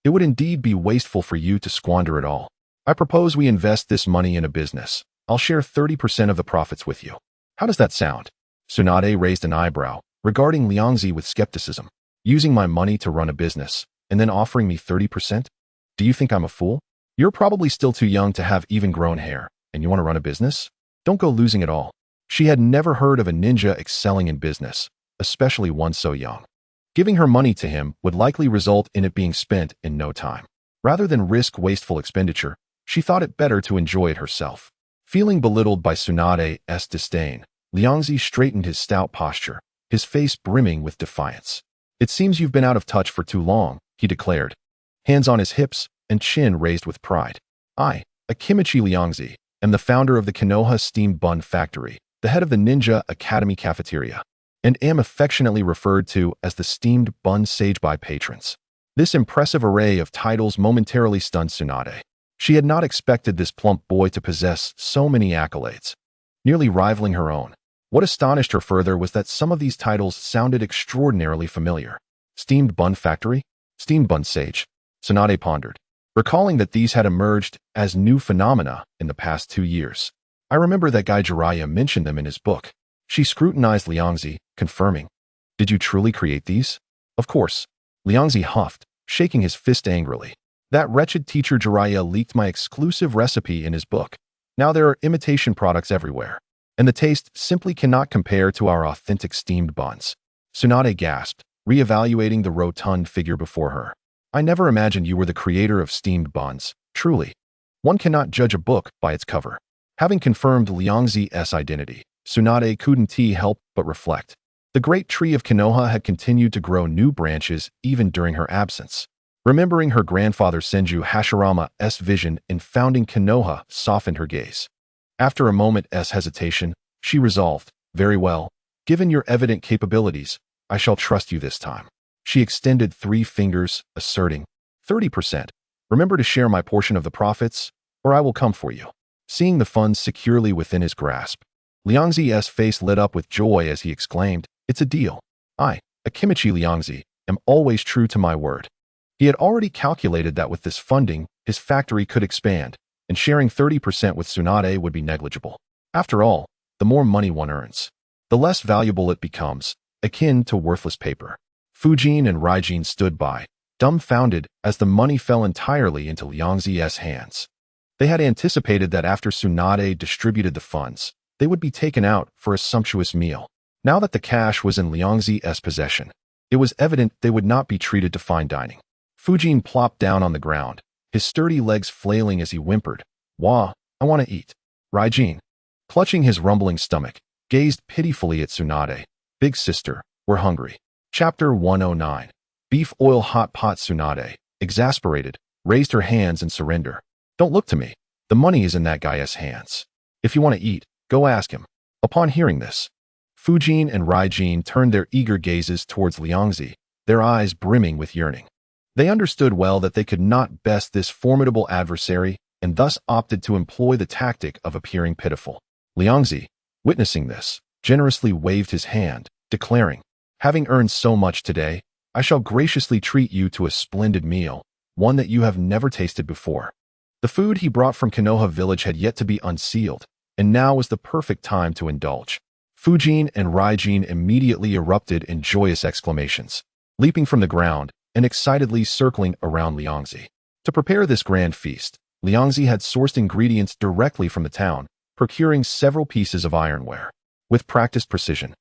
"It would indeed be wasteful for you to squander it all. I propose we invest this money in a business. I'll share 30% of the profits with you. How does that sound?" Tsunade raised an eyebrow, regarding Liangzi with skepticism. "Using my money to run a business, and then offering me 30%? Do you think I'm a fool? You're probably still too young to have even grown hair, and you want to run a business? Don't go losing it all." She had never heard of a ninja excelling in business, especially one so young. Giving her money to him would likely result in it being spent in no time. Rather than risk wasteful expenditure, she thought it better to enjoy it herself. Feeling belittled by Tsunade's disdain, Liangzi straightened his stout posture, his face brimming with defiance. "It seems you've been out of touch for too long," he declared, hands on his hips and chin raised with pride. "I, Akimichi Liangzi, am the founder of the Konoha Steamed Bun Factory, the head of the Ninja Academy Cafeteria, and am affectionately referred to as the Steamed Bun Sage by patrons." This impressive array of titles momentarily stunned Tsunade. She had not expected this plump boy to possess so many accolades, nearly rivaling her own. What astonished her further was that some of these titles sounded extraordinarily familiar. Steamed Bun Factory? Steamed Bun Sage? Tsunade pondered, recalling that these had emerged as new phenomena in the past 2 years. "I remember that guy Jiraiya mentioned them in his book." She scrutinized Liangzi, confirming, "Did you truly create these?" "Of course." Liangzi huffed, shaking his fist angrily. "That wretched teacher Jiraiya leaked my exclusive recipe in his book. Now there are imitation products everywhere, and the taste simply cannot compare to our authentic steamed buns." Tsunade gasped, reevaluating the rotund figure before her. "I never imagined you were the creator of steamed buns. Truly, one cannot judge a book by its cover." Having confirmed Liangzi's identity, Tsunade couldn't help but reflect. The great tree of Konoha had continued to grow new branches even during her absence. Remembering her grandfather Senju Hashirama's vision in founding Konoha softened her gaze. After a moment's hesitation, she resolved, "Very well. Given your evident capabilities, I shall trust you this time." She extended 3 fingers, asserting, 30%. Remember to share my portion of the profits, or I will come for you." Seeing the funds securely within his grasp, Liangzi's face lit up with joy as he exclaimed, "It's a deal. I, Akimichi Liangzi, am always true to my word." He had already calculated that with this funding, his factory could expand, and sharing 30% with Tsunade would be negligible. After all, the more money one earns, the less valuable it becomes, akin to worthless paper. Fujin and Raijin stood by, dumbfounded as the money fell entirely into Liangzi's hands. They had anticipated that after Tsunade distributed the funds, they would be taken out for a sumptuous meal. Now that the cash was in Liangzi's possession, it was evident they would not be treated to fine dining. Fujin plopped down on the ground, his sturdy legs flailing as he whimpered, "Wah, I want to eat. Raijin, clutching his rumbling stomach, gazed pitifully at Tsunade. Big sister, we're hungry. Chapter 109. Beef oil hot pot. Tsunade, exasperated, raised her hands in surrender. Don't look to me. The money is in that guy's hands. If you want to eat, go ask him. Upon hearing this, Fujin and Raijin turned their eager gazes towards Liangzi, their eyes brimming with yearning. They understood well that they could not best this formidable adversary and thus opted to employ the tactic of appearing pitiful. Liangzi, witnessing this, generously waved his hand, declaring, having earned so much today, I shall graciously treat you to a splendid meal, one that you have never tasted before. The food he brought from Konoha village had yet to be unsealed, and now was the perfect time to indulge. Fujin and Raijin immediately erupted in joyous exclamations, leaping from the ground and excitedly circling around Liangzi. To prepare this grand feast, Liangzi had sourced ingredients directly from the town, procuring several pieces of ironware. With practiced precision,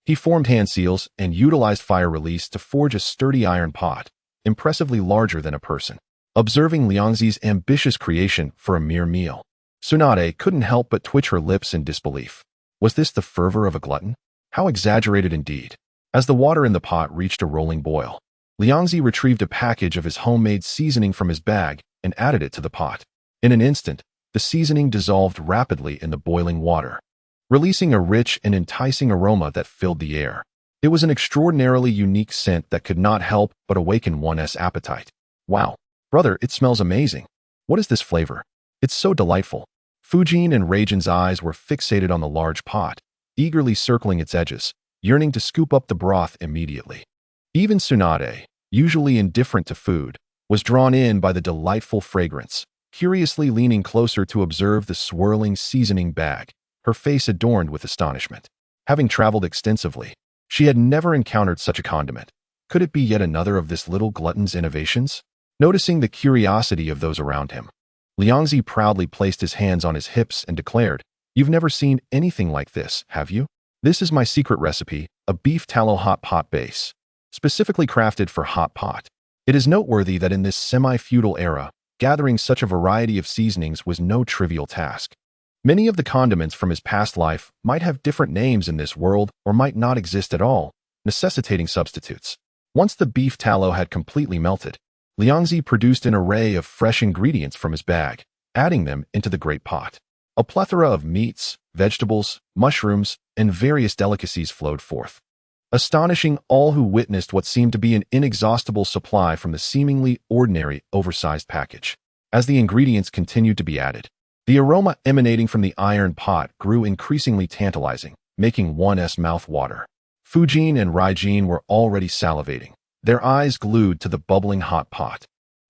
he formed hand seals and utilized fire release to forge a sturdy iron pot, impressively larger than a person. Observing Liangzi's ambitious creation for a mere meal, Tsunade couldn't help but twitch her lips in disbelief. Was this the fervor of a glutton? How exaggerated indeed. As the water in the pot reached a rolling boil, Liangzi retrieved a package of his homemade seasoning from his bag and added it to the pot. In an instant, the seasoning dissolved rapidly in the boiling water, releasing a rich and enticing aroma that filled the air. It was an extraordinarily unique scent that could not help but awaken one's appetite. Wow, brother, it smells amazing. What is this flavor? It's so delightful. Fujin and Raijin's eyes were fixated on the large pot, eagerly circling its edges, yearning to scoop up the broth immediately. Even Tsunade, usually indifferent to food, was drawn in by the delightful fragrance, curiously leaning closer to observe the swirling seasoning bag, her face adorned with astonishment. Having traveled extensively, she had never encountered such a condiment. Could it be yet another of this little glutton's innovations? Noticing the curiosity of those around him, Liangzi proudly placed his hands on his hips and declared, You've never seen anything like this, have you? This is my secret recipe, a beef tallow hot pot base, specifically crafted for hot pot. It is noteworthy that in this semi-feudal era, gathering such a variety of seasonings was no trivial task. Many of the condiments from his past life might have different names in this world or might not exist at all, necessitating substitutes. Once the beef tallow had completely melted, Liangzi produced an array of fresh ingredients from his bag, adding them into the great pot. A plethora of meats, vegetables, mushrooms, and various delicacies flowed forth, astonishing all who witnessed what seemed to be an inexhaustible supply from the seemingly ordinary, oversized package. As the ingredients continued to be added, the aroma emanating from the iron pot grew increasingly tantalizing, making one's mouth water. Fujin and Raijin were already salivating, their eyes glued to the bubbling hot pot.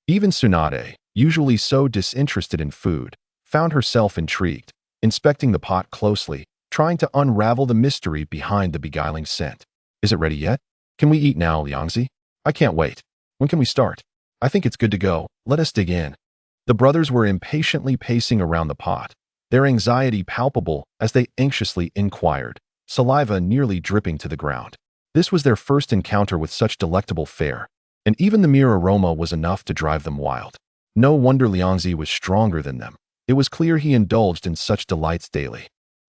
Even Tsunade, usually so disinterested in food, found herself intrigued, inspecting the pot closely, trying to unravel the mystery behind the beguiling scent. Is it ready yet? Can we eat now, Liangzi? I can't wait. When can we start? I think it's good to go. Let us dig in. The brothers were impatiently pacing around the pot, their anxiety palpable as they anxiously inquired, saliva nearly dripping to the ground. This was their first encounter with such delectable fare, and even the mere aroma was enough to drive them wild. No wonder Liangzi was stronger than them. It was clear he indulged in such delights daily.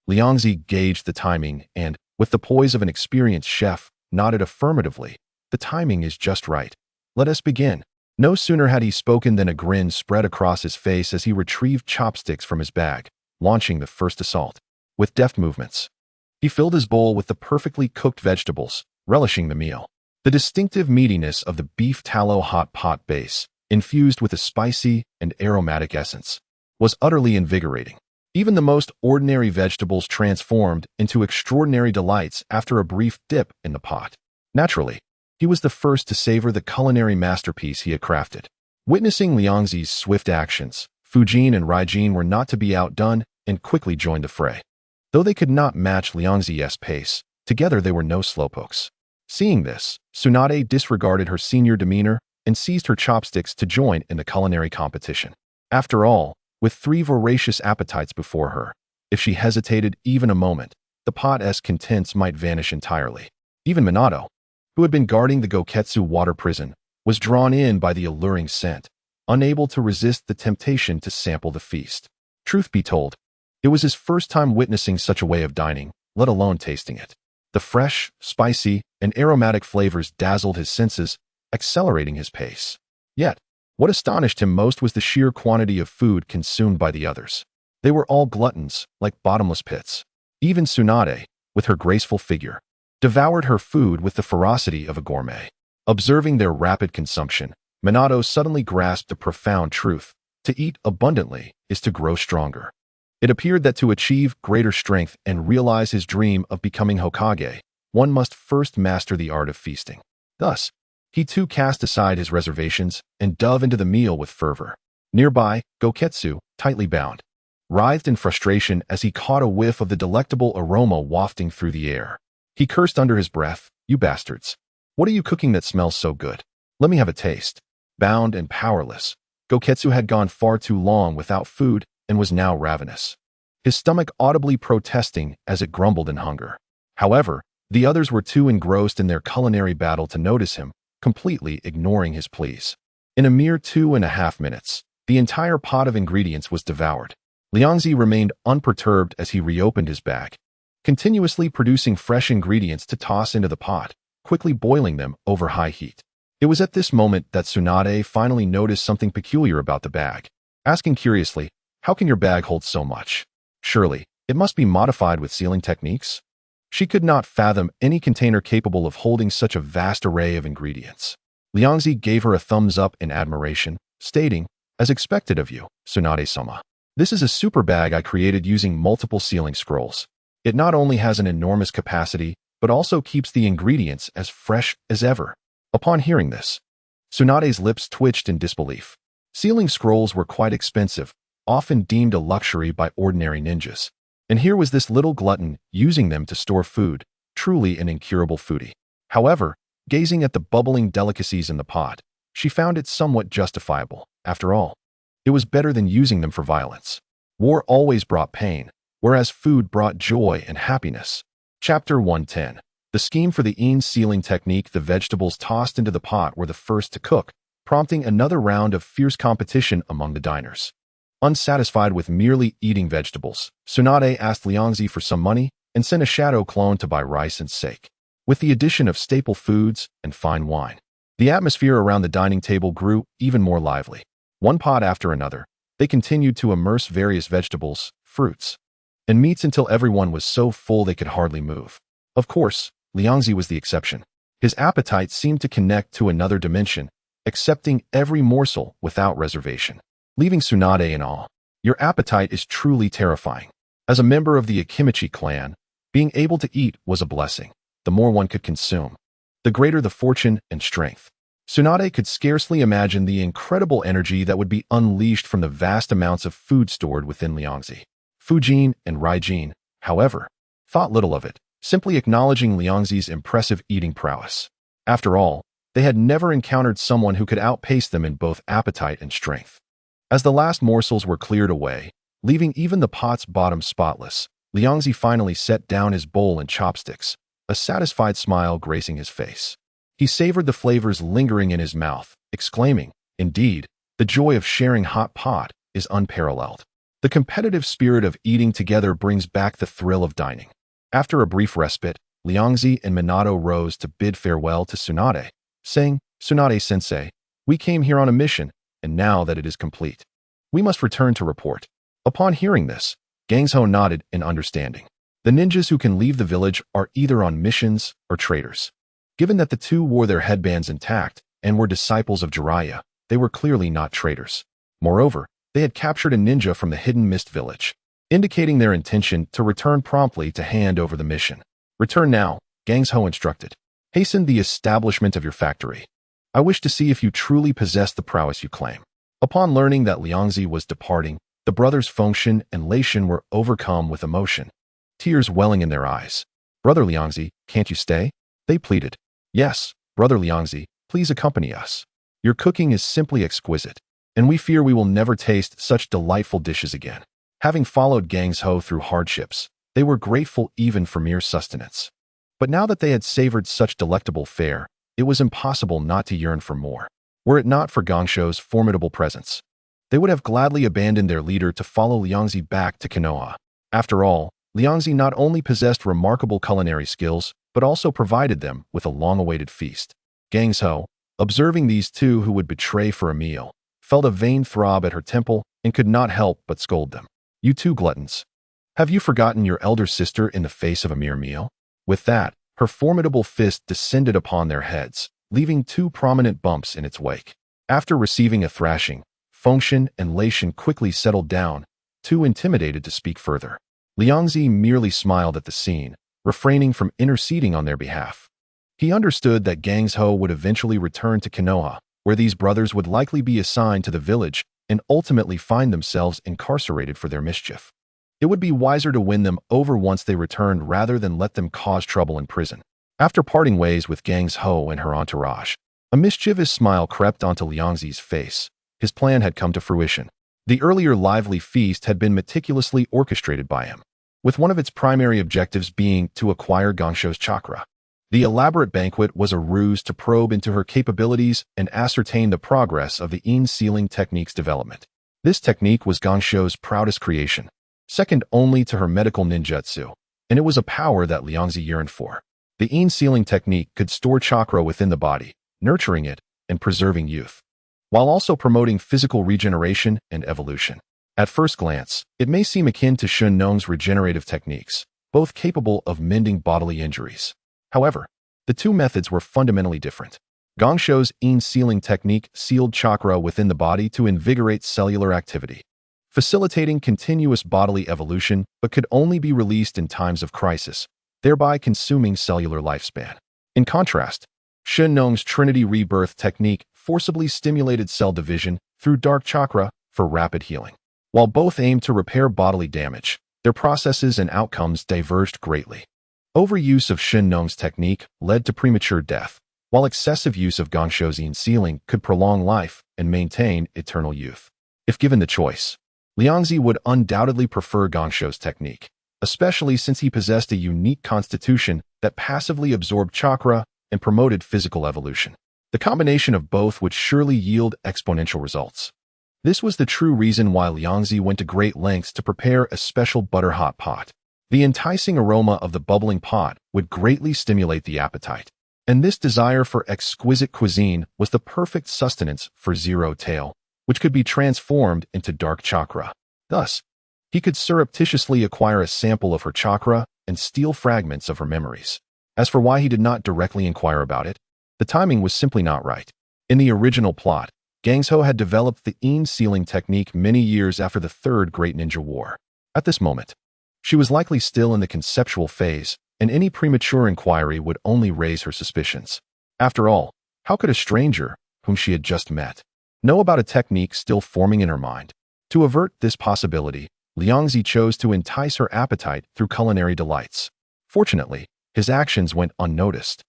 Liangzi gauged the timing and, with the poise of an experienced chef, nodded affirmatively. The timing is just right. Let us begin. No sooner had he spoken than a grin spread across his face as he retrieved chopsticks from his bag, launching the first assault. With deft movements, he filled his bowl with the perfectly cooked vegetables, relishing the meal. The distinctive meatiness of the beef tallow hot pot base, infused with a spicy and aromatic essence, was utterly invigorating. Even the most ordinary vegetables transformed into extraordinary delights after a brief dip in the pot. Naturally, he was the first to savor the culinary masterpiece he had crafted. Witnessing Liangzi's swift actions, Fujin and Raijin were not to be outdone and quickly joined the fray. Though they could not match Liangzi's pace, together they were no slowpokes. Seeing this, Tsunade disregarded her senior demeanor and seized her chopsticks to join in the culinary competition. After all, with 3 voracious appetites before her, if she hesitated even a moment, the pot's contents might vanish entirely. Even Minato, who had been guarding the Goketsu water prison, was drawn in by the alluring scent, unable to resist the temptation to sample the feast. Truth be told, it was his first time witnessing such a way of dining, let alone tasting it. The fresh, spicy, and aromatic flavors dazzled his senses, accelerating his pace. Yet, what astonished him most was the sheer quantity of food consumed by the others. They were all gluttons, like bottomless pits. Even Tsunade, with her graceful figure, devoured her food with the ferocity of a gourmet. Observing their rapid consumption, Minato suddenly grasped the profound truth: to eat abundantly is to grow stronger. It appeared that to achieve greater strength and realize his dream of becoming Hokage, one must first master the art of feasting. Thus, he too cast aside his reservations and dove into the meal with fervor. Nearby, Goketsu, tightly bound, writhed in frustration as he caught a whiff of the delectable aroma wafting through the air. He cursed under his breath, "You bastards! What are you cooking that smells so good? Let me have a taste." Bound and powerless, Goketsu had gone far too long without food and was now ravenous, his stomach audibly protesting as it grumbled in hunger. However, the others were too engrossed in their culinary battle to notice him, completely ignoring his pleas. In a mere 2.5 minutes, the entire pot of ingredients was devoured. Liangzi remained unperturbed as he reopened his bag, continuously producing fresh ingredients to toss into the pot, quickly boiling them over high heat. It was at this moment that Tsunade finally noticed something peculiar about the bag, asking curiously, "How can your bag hold so much? Surely, it must be modified with sealing techniques?" She could not fathom any container capable of holding such a vast array of ingredients. Liangzi gave her a thumbs up in admiration, stating, "As expected of you, Tsunade-sama. This is a super bag I created using multiple sealing scrolls. It not only has an enormous capacity, but also keeps the ingredients as fresh as ever." Upon hearing this, Tsunade's lips twitched in disbelief. Sealing scrolls were quite expensive, often deemed a luxury by ordinary ninjas. And here was this little glutton using them to store food, truly an incurable foodie. However, gazing at the bubbling delicacies in the pot, she found it somewhat justifiable. After all, it was better than using them for violence. War always brought pain, whereas food brought joy and happiness. Chapter 110. The scheme for the sealing technique. The vegetables tossed into the pot were the first to cook, prompting another round of fierce competition among the diners. Unsatisfied with merely eating vegetables, Tsunade asked Liangzi for some money and sent a shadow clone to buy rice and sake. With the addition of staple foods and fine wine, the atmosphere around the dining table grew even more lively. One pot after another, they continued to immerse various vegetables, fruits, and meats until everyone was so full they could hardly move. Of course, Liangzi was the exception. His appetite seemed to connect to another dimension, accepting every morsel without reservation, leaving Tsunade in awe. Your appetite is truly terrifying. As a member of the Akimichi clan, being able to eat was a blessing. The more one could consume, the greater the fortune and strength. Tsunade could scarcely imagine the incredible energy that would be unleashed from the vast amounts of food stored within Liangzi. Fujin and Raijin, however, thought little of it, simply acknowledging Liangzi's impressive eating prowess. After all, they had never encountered someone who could outpace them in both appetite and strength. As the last morsels were cleared away, leaving even the pot's bottom spotless, Liangzi finally set down his bowl and chopsticks, a satisfied smile gracing his face. He savored the flavors lingering in his mouth, exclaiming, "Indeed, the joy of sharing hot pot is unparalleled." The competitive spirit of eating together brings back the thrill of dining. After a brief respite, Liangzi and Minato rose to bid farewell to Tsunade, saying, "Tsunade-sensei, we came here on a mission, and now that it is complete, we must return to report." Upon hearing this, Gangzo nodded in understanding. The ninjas who can leave the village are either on missions or traitors. Given that the two wore their headbands intact and were disciples of Jiraiya, they were clearly not traitors. Moreover, they had captured a ninja from the hidden mist village, indicating their intention to return promptly to hand over the mission. "Return now," Gangzo instructed. "Hasten the establishment of your factory. I wish to see if you truly possess the prowess you claim." Upon learning that Liangzi was departing, the brothers Fengshen and Leishan were overcome with emotion, tears welling in their eyes. "Brother Liangzi, can't you stay?" they pleaded. "Yes, Brother Liangzi, please accompany us. Your cooking is simply exquisite, and we fear we will never taste such delightful dishes again." Having followed Gangzo through hardships, they were grateful even for mere sustenance. But now that they had savored such delectable fare, it was impossible not to yearn for more. Were it not for Gangzhou's formidable presence, they would have gladly abandoned their leader to follow Liangzi back to Konoha. After all, Liangzi not only possessed remarkable culinary skills, but also provided them with a long-awaited feast. Gangzhou, observing these two who would betray for a meal, felt a vain throb at her temple and could not help but scold them. "You two gluttons. Have you forgotten your elder sister in the face of a mere meal?" With that, her formidable fist descended upon their heads, leaving two prominent bumps in its wake. After receiving a thrashing, Fengshen and Leishan quickly settled down, too intimidated to speak further. Liangzi merely smiled at the scene, refraining from interceding on their behalf. He understood that Gangzhou would eventually return to Konoha, where these brothers would likely be assigned to the village and ultimately find themselves incarcerated for their mischief. It would be wiser to win them over once they returned rather than let them cause trouble in prison. After parting ways with Gangzhou and her entourage, a mischievous smile crept onto Liangzi's face. His plan had come to fruition. The earlier lively feast had been meticulously orchestrated by him, with one of its primary objectives being to acquire Gangzhou's chakra. The elaborate banquet was a ruse to probe into her capabilities and ascertain the progress of the in-sealing technique's development. This technique was Gangzhou's proudest creation, second only to her medical ninjutsu, and it was a power that Liangzi yearned for. The in-sealing technique could store chakra within the body, nurturing it and preserving youth, while also promoting physical regeneration and evolution. At first glance, it may seem akin to Shun Nong's regenerative techniques, both capable of mending bodily injuries. However, the two methods were fundamentally different. Gangzhou's in-sealing technique sealed chakra within the body to invigorate cellular activity, facilitating continuous bodily evolution, but could only be released in times of crisis, thereby consuming cellular lifespan. In contrast, Shun Nong's Trinity Rebirth technique forcibly stimulated cell division through dark chakra for rapid healing. While both aimed to repair bodily damage, their processes and outcomes diverged greatly. Overuse of Shun Nong's technique led to premature death, while excessive use of Gangzhou's in-sealing could prolong life and maintain eternal youth. If given the choice, Liangzi would undoubtedly prefer Gangzhou's technique, especially since he possessed a unique constitution that passively absorbed chakra and promoted physical evolution. The combination of both would surely yield exponential results. This was the true reason why Liangzi went to great lengths to prepare a special butter-hot pot. The enticing aroma of the bubbling pot would greatly stimulate the appetite, and this desire for exquisite cuisine was the perfect sustenance for Zero Tail, which could be transformed into dark chakra. Thus, he could surreptitiously acquire a sample of her chakra and steal fragments of her memories. As for why he did not directly inquire about it, the timing was simply not right. In the original plot, Gangzhou had developed the in-sealing technique many years after the Third Great Ninja War. At this moment, she was likely still in the conceptual phase, and any premature inquiry would only raise her suspicions. After all, how could a stranger, whom she had just met, know about a technique still forming in her mind? To avert this possibility, Liangzi chose to entice her appetite through culinary delights. Fortunately, his actions went unnoticed,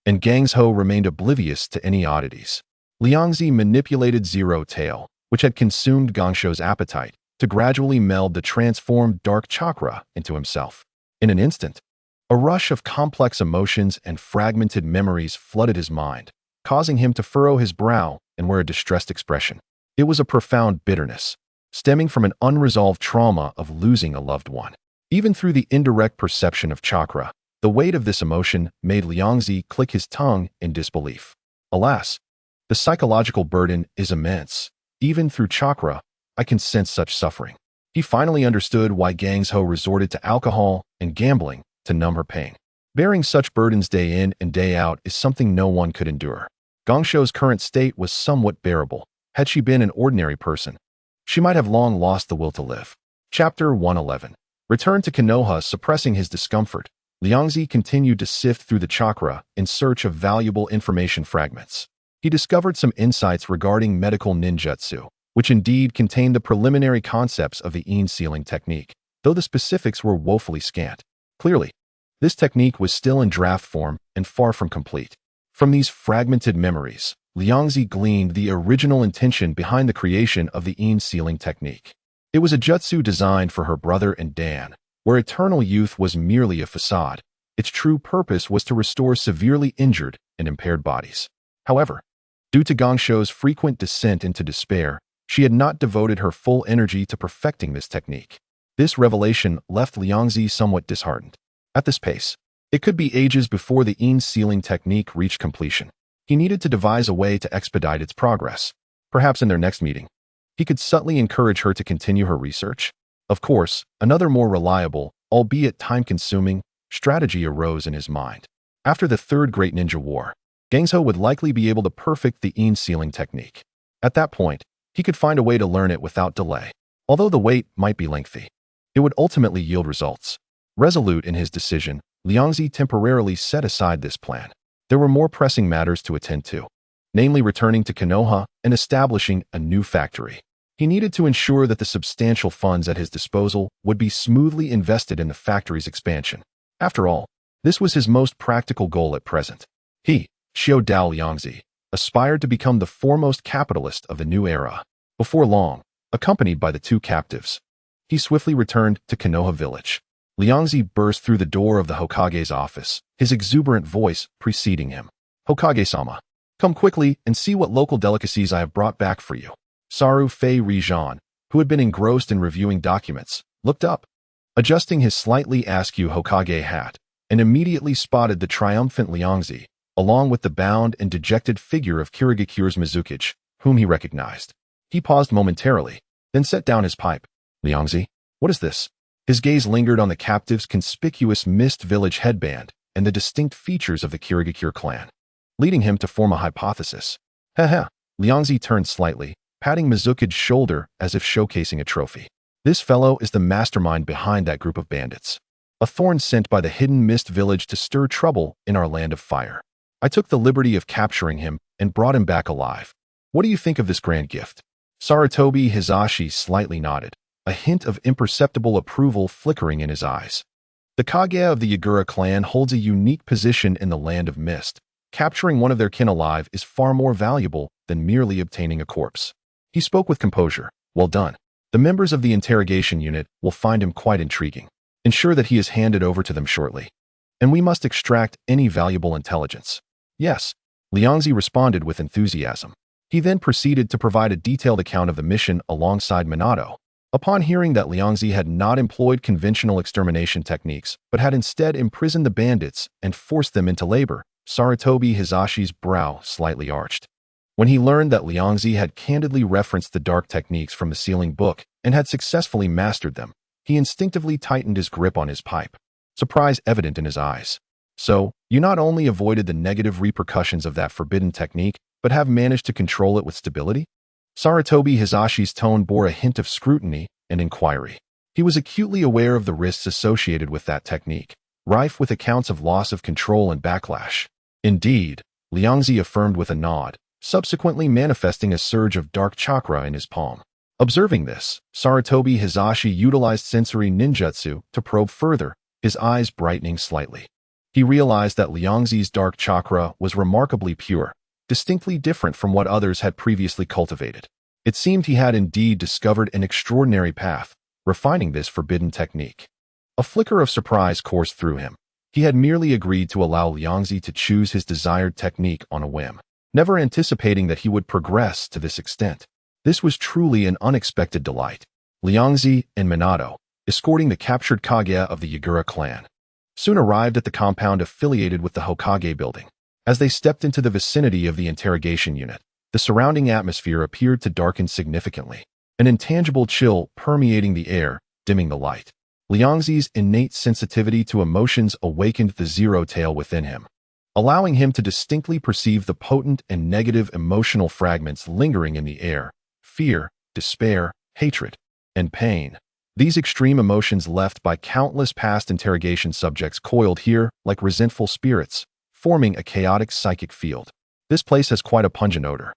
and Gangzhou remained oblivious to any oddities. Liangzi manipulated Zero Tail, which had consumed Gangzhou's appetite, to gradually meld the transformed dark chakra into himself. In an instant, a rush of complex emotions and fragmented memories flooded his mind, causing him to furrow his brow and wear a distressed expression. It was a profound bitterness, stemming from an unresolved trauma of losing a loved one. Even through the indirect perception of chakra, the weight of this emotion made Liangzi click his tongue in disbelief. Alas, the psychological burden is immense. Even through chakra, I can sense such suffering. He finally understood why Gangzhou resorted to alcohol and gambling to numb her pain. Bearing such burdens day in and day out is something no one could endure. Gangzhou's current state was somewhat bearable. Had she been an ordinary person, she might have long lost the will to live. Chapter 111. Returned to Konoha. Suppressing his discomfort, Liangzi continued to sift through the chakra in search of valuable information fragments. He discovered some insights regarding medical ninjutsu, which indeed contained the preliminary concepts of the in-sealing technique, though the specifics were woefully scant. Clearly, this technique was still in draft form and far from complete. From these fragmented memories, Liangzi gleaned the original intention behind the creation of the in-sealing technique. It was a jutsu designed for her brother and Dan, where eternal youth was merely a facade. Its true purpose was to restore severely injured and impaired bodies. However, due to Gangzhou's frequent descent into despair, She had not devoted her full energy to perfecting this technique. This revelation left Liangzi somewhat disheartened. At this pace, it could be ages before the sealing technique reached completion. He needed to devise a way to expedite its progress. Perhaps in their next meeting, he could subtly encourage her to continue her research. Of course, another more reliable, albeit time-consuming, strategy arose in his mind. After the Third Great Ninja War, Gangzhou would likely be able to perfect the sealing technique. At that point, he could find a way to learn it without delay. Although the wait might be lengthy, it would ultimately yield results. Resolute in his decision, Liangzi temporarily set aside this plan. There were more pressing matters to attend to, namely returning to Konoha and establishing a new factory. He needed to ensure that the substantial funds at his disposal would be smoothly invested in the factory's expansion. After all, this was his most practical goal at present. He, Xiao Dao Liangzi, aspired to become the foremost capitalist of the new era. Before long, accompanied by the two captives, he swiftly returned to Konoha village. Liangzi burst through the door of the Hokage's office, his exuberant voice preceding him. "Hokage-sama, come quickly and see what local delicacies I have brought back for you." Saru Fei Rijan, who had been engrossed in reviewing documents, looked up, adjusting his slightly askew Hokage hat, and immediately spotted the triumphant Liangzi, along with the bound and dejected figure of Kirigakure's Mizukage, whom he recognized. He paused momentarily, then set down his pipe. "Liangzi, what is this?" His gaze lingered on the captive's conspicuous Mist Village headband and the distinct features of the Kirigakure clan, leading him to form a hypothesis. "Heh." Liangzi turned slightly, patting Mizukage's shoulder as if showcasing a trophy. "This fellow is the mastermind behind that group of bandits. A thorn sent by the hidden Mist Village to stir trouble in our land of fire. I took the liberty of capturing him and brought him back alive. What do you think of this grand gift?" Sarutobi Hizashi slightly nodded, a hint of imperceptible approval flickering in his eyes. The Kage of the Yagura clan holds a unique position in the Land of Mist. Capturing one of their kin alive is far more valuable than merely obtaining a corpse. He spoke with composure. "Well done. The members of the interrogation unit will find him quite intriguing. Ensure that he is handed over to them shortly. And we must extract any valuable intelligence." "Yes," Liangzi responded with enthusiasm. He then proceeded to provide a detailed account of the mission alongside Minato. Upon hearing that Liangzi had not employed conventional extermination techniques, but had instead imprisoned the bandits and forced them into labor, Sarutobi Hizashi's brow slightly arched. When he learned that Liangzi had candidly referenced the dark techniques from the sealing book and had successfully mastered them, he instinctively tightened his grip on his pipe, surprise evident in his eyes. "So, you not only avoided the negative repercussions of that forbidden technique, but have managed to control it with stability?" Sarutobi Hizashi's tone bore a hint of scrutiny and inquiry. He was acutely aware of the risks associated with that technique, rife with accounts of loss of control and backlash. "Indeed," Liangzi affirmed with a nod, subsequently manifesting a surge of dark chakra in his palm. Observing this, Sarutobi Hizashi utilized sensory ninjutsu to probe further, his eyes brightening slightly. He realized that Liangzi's dark chakra was remarkably pure, distinctly different from what others had previously cultivated. It seemed he had indeed discovered an extraordinary path, refining this forbidden technique. A flicker of surprise coursed through him. He had merely agreed to allow Liangzi to choose his desired technique on a whim, never anticipating that he would progress to this extent. This was truly an unexpected delight. Liangzi and Minato, escorting the captured Kage of the Yagura clan, soon arrived at the compound affiliated with the Hokage building. As they stepped into the vicinity of the interrogation unit, the surrounding atmosphere appeared to darken significantly, an intangible chill permeating the air, dimming the light. Liangzi's innate sensitivity to emotions awakened the zero tail within him, allowing him to distinctly perceive the potent and negative emotional fragments lingering in the air: fear, despair, hatred, and pain. These extreme emotions left by countless past interrogation subjects coiled here like resentful spirits, forming a chaotic psychic field. "This place has quite a pungent odor,"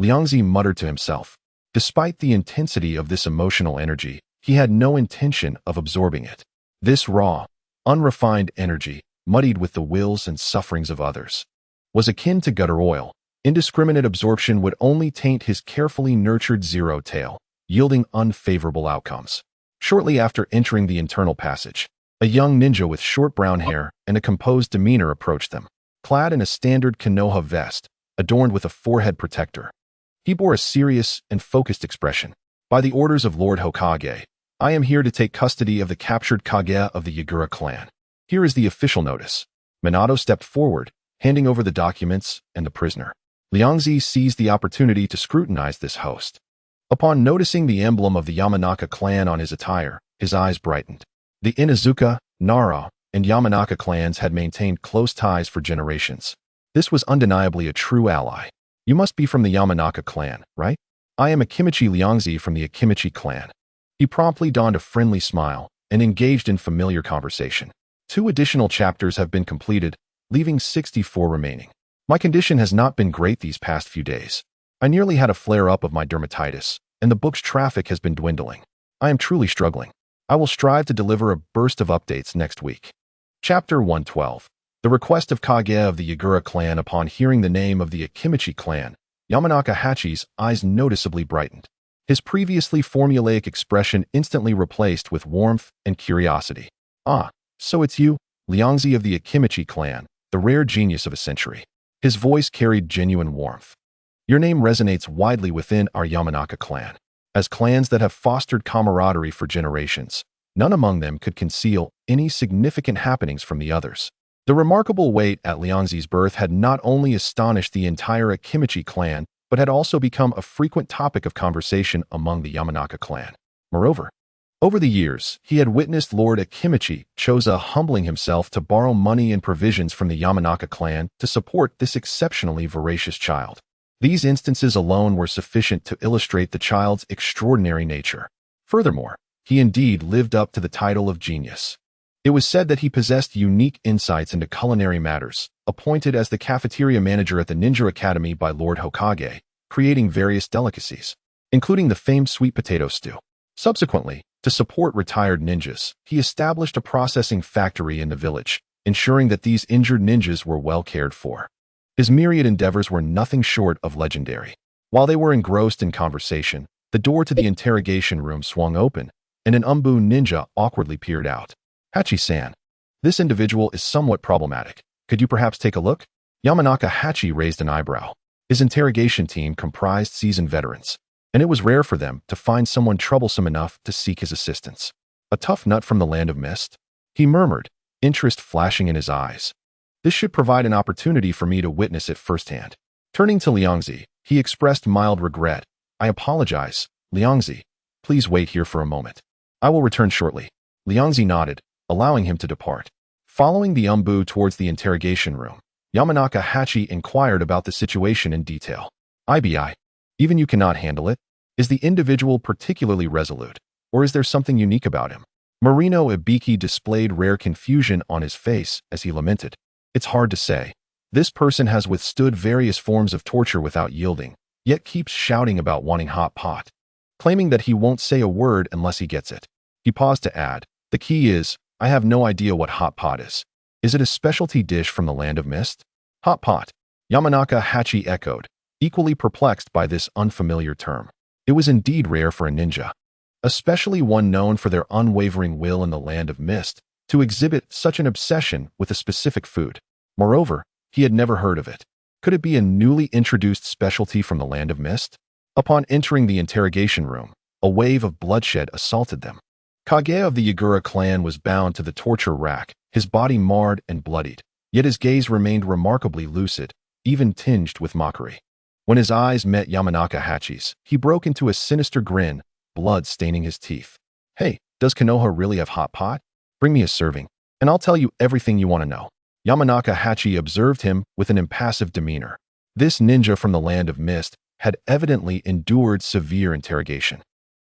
Liangzi muttered to himself. Despite the intensity of this emotional energy, he had no intention of absorbing it. This raw, unrefined energy, muddied with the wills and sufferings of others, was akin to gutter oil. Indiscriminate absorption would only taint his carefully nurtured zero tail, yielding unfavorable outcomes. Shortly after entering the internal passage, a young ninja with short brown hair and a composed demeanor approached them, clad in a standard Konoha vest, adorned with a forehead protector. He bore a serious and focused expression. By the orders of Lord Hokage, I am here to take custody of the captured Kage of the Yagura clan. Here is the official notice. Minato stepped forward, handing over the documents and the prisoner. Liangzi seized the opportunity to scrutinize this host. Upon noticing the emblem of the Yamanaka clan on his attire, his eyes brightened. The Inuzuka, Nara, and Yamanaka clans had maintained close ties for generations. This was undeniably a true ally. You must be from the Yamanaka clan, right? I am Akimichi Liangzi from the Akimichi clan. He promptly donned a friendly smile and engaged in familiar conversation. 2 additional chapters have been completed, leaving 64 remaining. My condition has not been great these past few days. I nearly had a flare-up of my dermatitis, and the book's traffic has been dwindling. I am truly struggling. I will strive to deliver a burst of updates next week. Chapter 112. The request of Kage of the Yagura clan. Upon hearing the name of the Akimichi clan, Yamanaka Hachi's eyes noticeably brightened. His previously formulaic expression instantly replaced with warmth and curiosity. Ah, so it's you, Liangzi of the Akimichi clan, the rare genius of a century. His voice carried genuine warmth. Your name resonates widely within our Yamanaka clan. As clans that have fostered camaraderie for generations, none among them could conceal any significant happenings from the others. The remarkable weight at Liangzi's birth had not only astonished the entire Akimichi clan, but had also become a frequent topic of conversation among the Yamanaka clan. Moreover, over the years, he had witnessed Lord Akimichi Choji humbling himself to borrow money and provisions from the Yamanaka clan to support this exceptionally voracious child. These instances alone were sufficient to illustrate the child's extraordinary nature. Furthermore, he indeed lived up to the title of genius. It was said that he possessed unique insights into culinary matters, appointed as the cafeteria manager at the Ninja Academy by Lord Hokage, creating various delicacies, including the famed sweet potato stew. Subsequently, to support retired ninjas, he established a processing factory in the village, ensuring that these injured ninjas were well cared for. His myriad endeavors were nothing short of legendary. While they were engrossed in conversation, the door to the interrogation room swung open, and an Umbu ninja awkwardly peered out. Hachi-san, this individual is somewhat problematic. Could you perhaps take a look? Yamanaka Hachi raised an eyebrow. His interrogation team comprised seasoned veterans, and it was rare for them to find someone troublesome enough to seek his assistance. A tough nut from the land of mist? He murmured, interest flashing in his eyes. This should provide an opportunity for me to witness it firsthand. Turning to Liangzi, he expressed mild regret. I apologize, Liangzi. Please wait here for a moment. I will return shortly. Liangzi nodded, allowing him to depart. Following the Umbu towards the interrogation room, Yamanaka Hachi inquired about the situation in detail. IBI, even you cannot handle it? Is the individual particularly resolute, or is there something unique about him? Marino Ibiki displayed rare confusion on his face as he lamented. It's hard to say. This person has withstood various forms of torture without yielding, yet keeps shouting about wanting hot pot, claiming that he won't say a word unless he gets it. He paused to add, the key is, I have no idea what hot pot is. Is it a specialty dish from the land of mist? Hot pot, Yamanaka Hachi echoed, equally perplexed by this unfamiliar term. It was indeed rare for a ninja, especially one known for their unwavering will in the land of mist, to exhibit such an obsession with a specific food. Moreover, he had never heard of it. Could it be a newly introduced specialty from the land of mist? Upon entering the interrogation room, a wave of bloodshed assaulted them. Kage of the Yagura clan was bound to the torture rack, his body marred and bloodied, yet his gaze remained remarkably lucid, even tinged with mockery. When his eyes met Yamanaka Hachi's, he broke into a sinister grin, blood staining his teeth. Hey, does Konoha really have hot pot? Bring me a serving, and I'll tell you everything you want to know. Yamanaka Hachi observed him with an impassive demeanor. This ninja from the land of mist had evidently endured severe interrogation,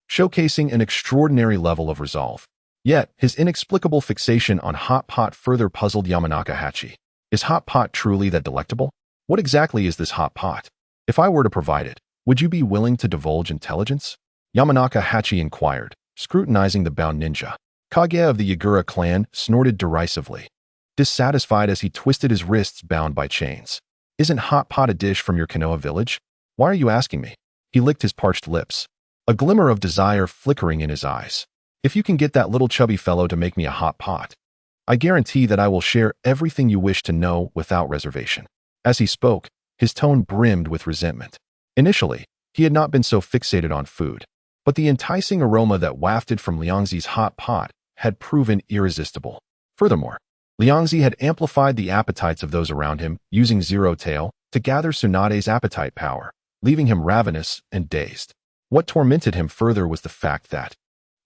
showcasing an extraordinary level of resolve. Yet, his inexplicable fixation on hot pot further puzzled Yamanaka Hachi. Is hot pot truly that delectable? What exactly is this hot pot? If I were to provide it, would you be willing to divulge intelligence? Yamanaka Hachi inquired, scrutinizing the bound ninja. Kage of the Yagura clan snorted derisively, dissatisfied as he twisted his wrists bound by chains. Isn't hot pot a dish from your Konoha village? Why are you asking me? He licked his parched lips, a glimmer of desire flickering in his eyes. If you can get that little chubby fellow to make me a hot pot, I guarantee that I will share everything you wish to know without reservation. As he spoke, his tone brimmed with resentment. Initially, He had not been so fixated on food, but the enticing aroma that wafted from Liangzi's hot pot had proven irresistible. Furthermore, Liangzi had amplified the appetites of those around him, using Zero Tail to gather Tsunade's appetite power, leaving him ravenous and dazed. What tormented him further was the fact that,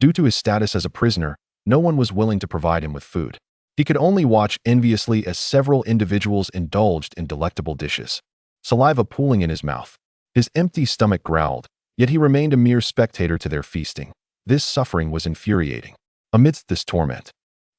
due to his status as a prisoner, no one was willing to provide him with food. He could only watch enviously as several individuals indulged in delectable dishes, saliva pooling in his mouth. His empty stomach growled, yet he remained a mere spectator to their feasting. This suffering was infuriating. Amidst this torment,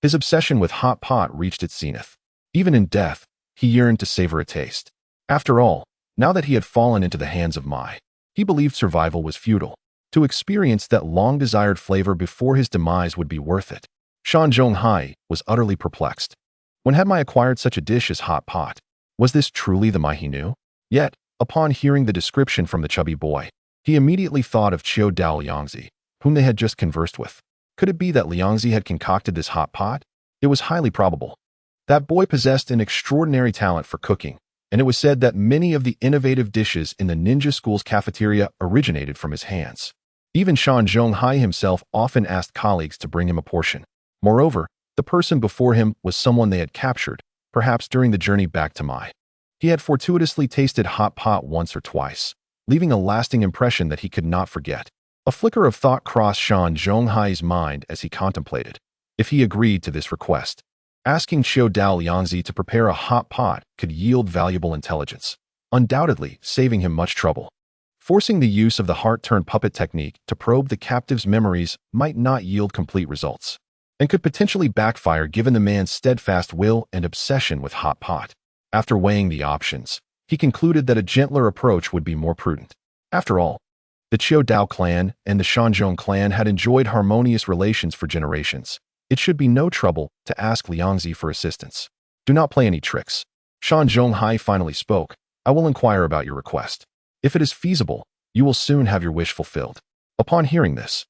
his obsession with hot pot reached its zenith. Even in death, he yearned to savor a taste. After all, now that he had fallen into the hands of Mai, he believed survival was futile. To experience that long-desired flavor before his demise would be worth it. Shan Zhonghai was utterly perplexed. When had Mai acquired such a dish as hot pot? Was this truly the Mai he knew? Yet, upon hearing the description from the chubby boy, he immediately thought of Qiu Dao Liangzi, whom they had just conversed with. Could it be that Liangzi had concocted this hot pot? It was highly probable. That boy possessed an extraordinary talent for cooking, and it was said that many of the innovative dishes in the ninja school's cafeteria originated from his hands. Even Shan Zhonghai himself often asked colleagues to bring him a portion. Moreover, the person before him was someone they had captured, perhaps during the journey back to Mai. He had fortuitously tasted hot pot once or twice, leaving a lasting impression that he could not forget. A flicker of thought crossed Shan Zhonghai's mind as he contemplated. If he agreed to this request, asking Qiu Dao Liangzi to prepare a hot pot could yield valuable intelligence, undoubtedly saving him much trouble. Forcing the use of the heart-turned puppet technique to probe the captive's memories might not yield complete results, and could potentially backfire given the man's steadfast will and obsession with hot pot. After weighing the options, he concluded that a gentler approach would be more prudent. After all, the Qiu Dao clan and the Shanzhong clan had enjoyed harmonious relations for generations. It should be no trouble to ask Liangzi for assistance. Do not play any tricks. Shan Zhonghai finally spoke. I will inquire about your request. If it is feasible, you will soon have your wish fulfilled. Upon hearing this,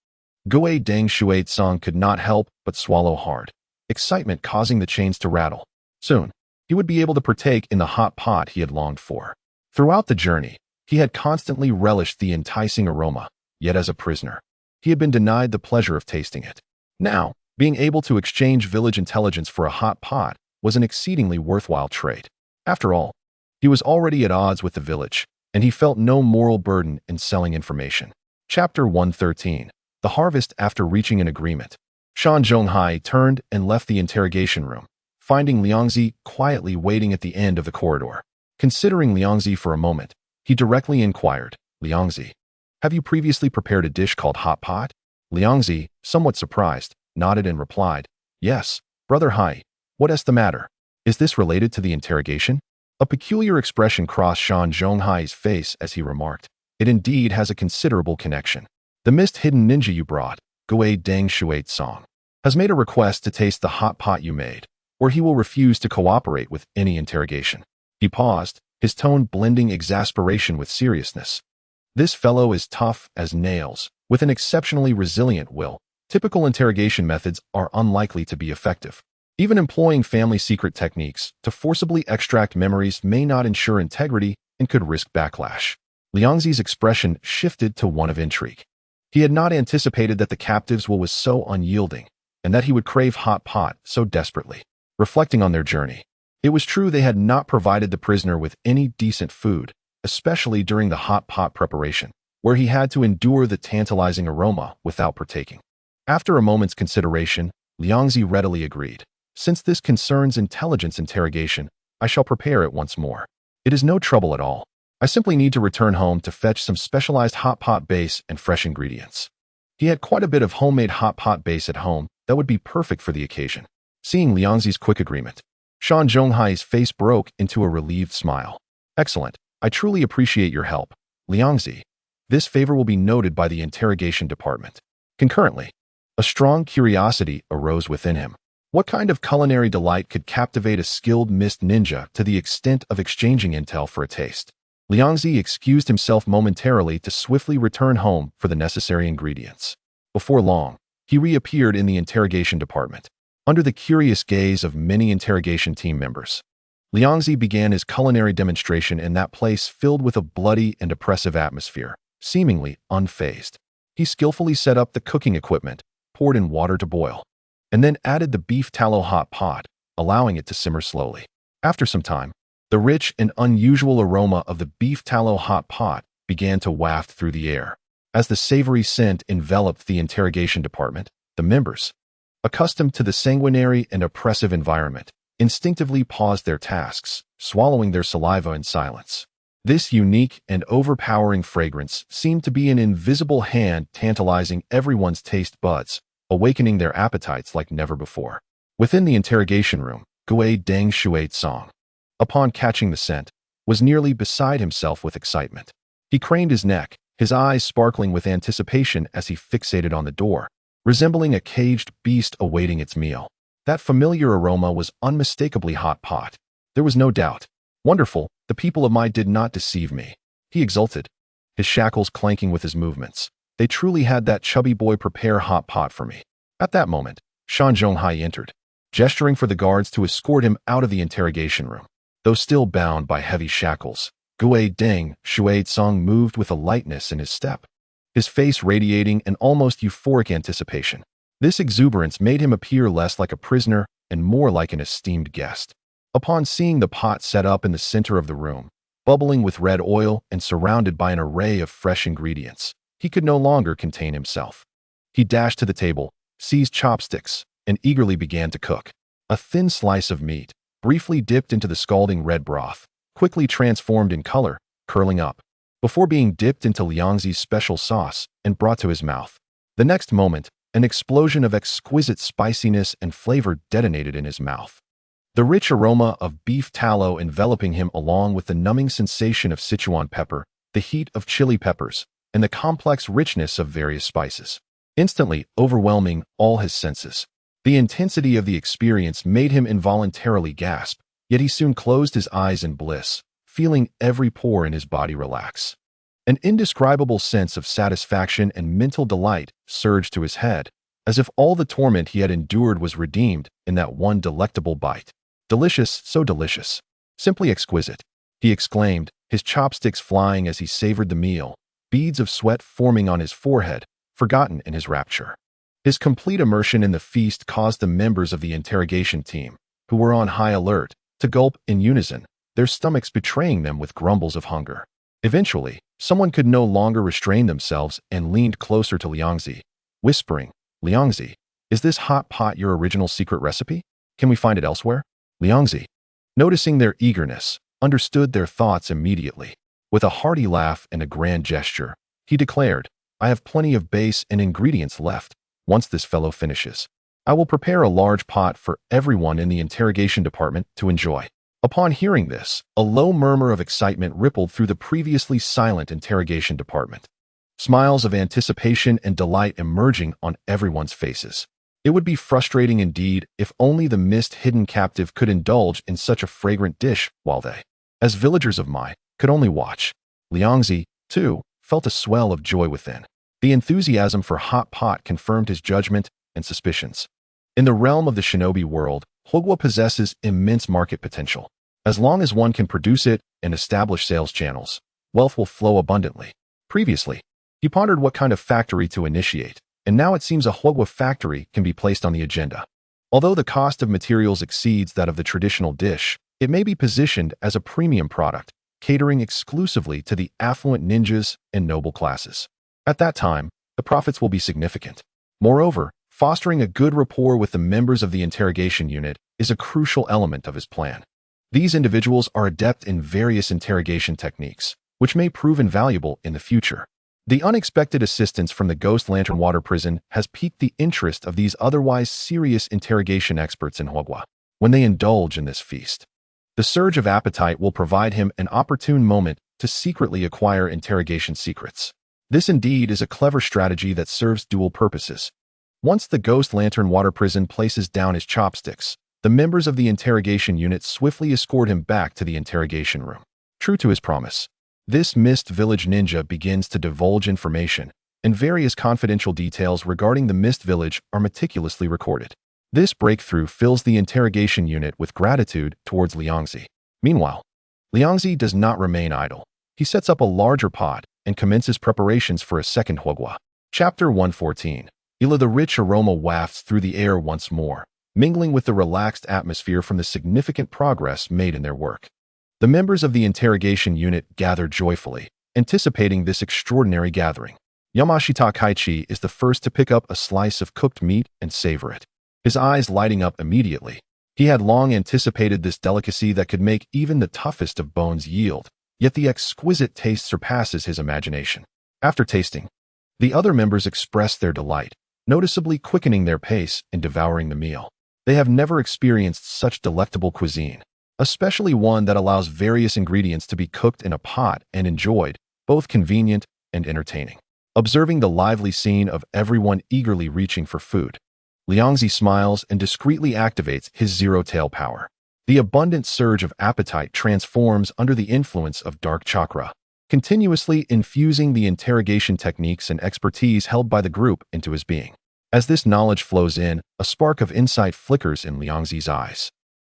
Gui Deng Shuai Tsang could not help but swallow hard, excitement causing the chains to rattle. Soon, he would be able to partake in the hot pot he had longed for. Throughout the journey, he had constantly relished the enticing aroma, yet as a prisoner, he had been denied the pleasure of tasting it. Now, being able to exchange village intelligence for a hot pot was an exceedingly worthwhile trade. After all, he was already at odds with the village, and he felt no moral burden in selling information. Chapter 113. The Harvest. After reaching an agreement, Shan Zhonghai turned and left the interrogation room, finding Liangzi quietly waiting at the end of the corridor. Considering Liangzi for a moment, he directly inquired, Liangzi, have you previously prepared a dish called hot pot? Liangzi, somewhat surprised, nodded and replied, yes, brother Hai. What is the matter? Is this related to the interrogation? A peculiar expression crossed Shan Zhonghai's face as he remarked, it indeed has a considerable connection. The mist-hidden ninja you brought, Gui Deng Shuai Tsang, has made a request to taste the hot pot you made, or he will refuse to cooperate with any interrogation. He paused, his tone blending exasperation with seriousness. This fellow is tough as nails, with an exceptionally resilient will. Typical interrogation methods are unlikely to be effective. Even employing family secret techniques to forcibly extract memories may not ensure integrity and could risk backlash. Liangzi's expression shifted to one of intrigue. He had not anticipated that the captive's will was so unyielding, and that he would crave hot pot so desperately. Reflecting on their journey, it was true they had not provided the prisoner with any decent food, especially during the hot pot preparation, where he had to endure the tantalizing aroma without partaking. After a moment's consideration, Liangzi readily agreed. Since this concerns intelligence interrogation, I shall prepare it once more. It is no trouble at all. I simply need to return home to fetch some specialized hot pot base and fresh ingredients. He had quite a bit of homemade hot pot base at home that would be perfect for the occasion. Seeing Liangzi's quick agreement, Shan Zhonghai's face broke into a relieved smile. Excellent. I truly appreciate your help, Liangzi. This favor will be noted by the interrogation department. Concurrently, a strong curiosity arose within him. What kind of culinary delight could captivate a skilled mist ninja to the extent of exchanging intel for a taste? Liangzi excused himself momentarily to swiftly return home for the necessary ingredients. Before long, he reappeared in the interrogation department, under the curious gaze of many interrogation team members. Liangzi began his culinary demonstration in that place filled with a bloody and oppressive atmosphere, seemingly unfazed. He skillfully set up the cooking equipment, poured in water to boil, and then added the beef tallow hot pot, allowing it to simmer slowly. After some time, the rich and unusual aroma of the beef tallow hot pot began to waft through the air. As the savory scent enveloped the interrogation department, the members, accustomed to the sanguinary and oppressive environment, instinctively paused their tasks, swallowing their saliva in silence. This unique and overpowering fragrance seemed to be an invisible hand tantalizing everyone's taste buds, awakening their appetites like never before. Within the interrogation room, Gui Deng Shuai's song, upon catching the scent, was nearly beside himself with excitement. He craned his neck, his eyes sparkling with anticipation as he fixated on the door, resembling a caged beast awaiting its meal. That familiar aroma was unmistakably hot pot. There was no doubt. Wonderful, the people of Mai did not deceive me. He exulted, his shackles clanking with his movements. They truly had that chubby boy prepare hot pot for me. At that moment, Shan Zhonghai entered, gesturing for the guards to escort him out of the interrogation room. Though still bound by heavy shackles, Gui Deng Shuai's song moved with a lightness in his step, his face radiating an almost euphoric anticipation. This exuberance made him appear less like a prisoner and more like an esteemed guest. Upon seeing the pot set up in the center of the room, bubbling with red oil and surrounded by an array of fresh ingredients, he could no longer contain himself. He dashed to the table, seized chopsticks, and eagerly began to cook. A thin slice of meat, briefly dipped into the scalding red broth, quickly transformed in color, curling up, before being dipped into Liangzi's special sauce and brought to his mouth. The next moment, an explosion of exquisite spiciness and flavor detonated in his mouth. The rich aroma of beef tallow enveloping him along with the numbing sensation of Sichuan pepper, the heat of chili peppers, and the complex richness of various spices, instantly overwhelming all his senses. The intensity of the experience made him involuntarily gasp, yet he soon closed his eyes in bliss, feeling every pore in his body relax. An indescribable sense of satisfaction and mental delight surged to his head, as if all the torment he had endured was redeemed in that one delectable bite. Delicious, so delicious. Simply exquisite, he exclaimed, his chopsticks flying as he savored the meal, beads of sweat forming on his forehead, forgotten in his rapture. His complete immersion in the feast caused the members of the interrogation team, who were on high alert, to gulp in unison, their stomachs betraying them with grumbles of hunger. Eventually, someone could no longer restrain themselves and leaned closer to Liangzi, whispering, "Liangzi, is this hot pot your original secret recipe? Can we find it elsewhere?" Liangzi, noticing their eagerness, understood their thoughts immediately. With a hearty laugh and a grand gesture, he declared, "I have plenty of base and ingredients left. Once this fellow finishes, I will prepare a large pot for everyone in the interrogation department to enjoy." Upon hearing this, a low murmur of excitement rippled through the previously silent interrogation department, smiles of anticipation and delight emerging on everyone's faces. It would be frustrating indeed if only the mist-hidden captive could indulge in such a fragrant dish while they, as villagers of Mai, could only watch. Liangzi, too, felt a swell of joy within. The enthusiasm for hot pot confirmed his judgment and suspicions. In the realm of the shinobi world, Hogwa possesses immense market potential. As long as one can produce it and establish sales channels, wealth will flow abundantly. Previously, he pondered what kind of factory to initiate, and now it seems a Hogwa factory can be placed on the agenda. Although the cost of materials exceeds that of the traditional dish, it may be positioned as a premium product, catering exclusively to the affluent ninjas and noble classes. At that time, the profits will be significant. Moreover, fostering a good rapport with the members of the interrogation unit is a crucial element of his plan. These individuals are adept in various interrogation techniques, which may prove invaluable in the future. The unexpected assistance from the Ghost Lantern Water Prison has piqued the interest of these otherwise serious interrogation experts in Hogwa. When they indulge in this feast, the surge of appetite will provide him an opportune moment to secretly acquire interrogation secrets. This indeed is a clever strategy that serves dual purposes. Once the Ghost Lantern Water Prison places down his chopsticks, the members of the interrogation unit swiftly escort him back to the interrogation room. True to his promise, this Mist Village ninja begins to divulge information, and various confidential details regarding the Mist Village are meticulously recorded. This breakthrough fills the interrogation unit with gratitude towards Liangzi. Meanwhile, Liangzi does not remain idle. He sets up a larger pot, and commences preparations for a second Hogwa. Chapter 114. The rich aroma wafts through the air once more, mingling with the relaxed atmosphere from the significant progress made in their work. The members of the interrogation unit gather joyfully, anticipating this extraordinary gathering. Yamashita Kaichi is the first to pick up a slice of cooked meat and savor it, his eyes lighting up immediately. He had long anticipated this delicacy that could make even the toughest of bones yield, yet the exquisite taste surpasses his imagination. After tasting, the other members express their delight, noticeably quickening their pace in devouring the meal. They have never experienced such delectable cuisine, especially one that allows various ingredients to be cooked in a pot and enjoyed, both convenient and entertaining. Observing the lively scene of everyone eagerly reaching for food, Liangzi smiles and discreetly activates his zero-tail power. The abundant surge of appetite transforms under the influence of dark chakra, continuously infusing the interrogation techniques and expertise held by the group into his being. As this knowledge flows in, a spark of insight flickers in Liangzi's eyes.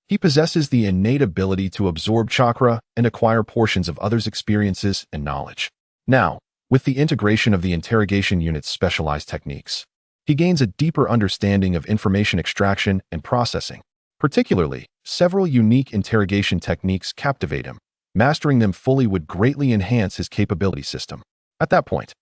He possesses the innate ability to absorb chakra and acquire portions of others' experiences and knowledge. Now, with the integration of the interrogation unit's specialized techniques, he gains a deeper understanding of information extraction and processing. Particularly, several unique interrogation techniques captivate him. Mastering them fully would greatly enhance his capability system. At that point,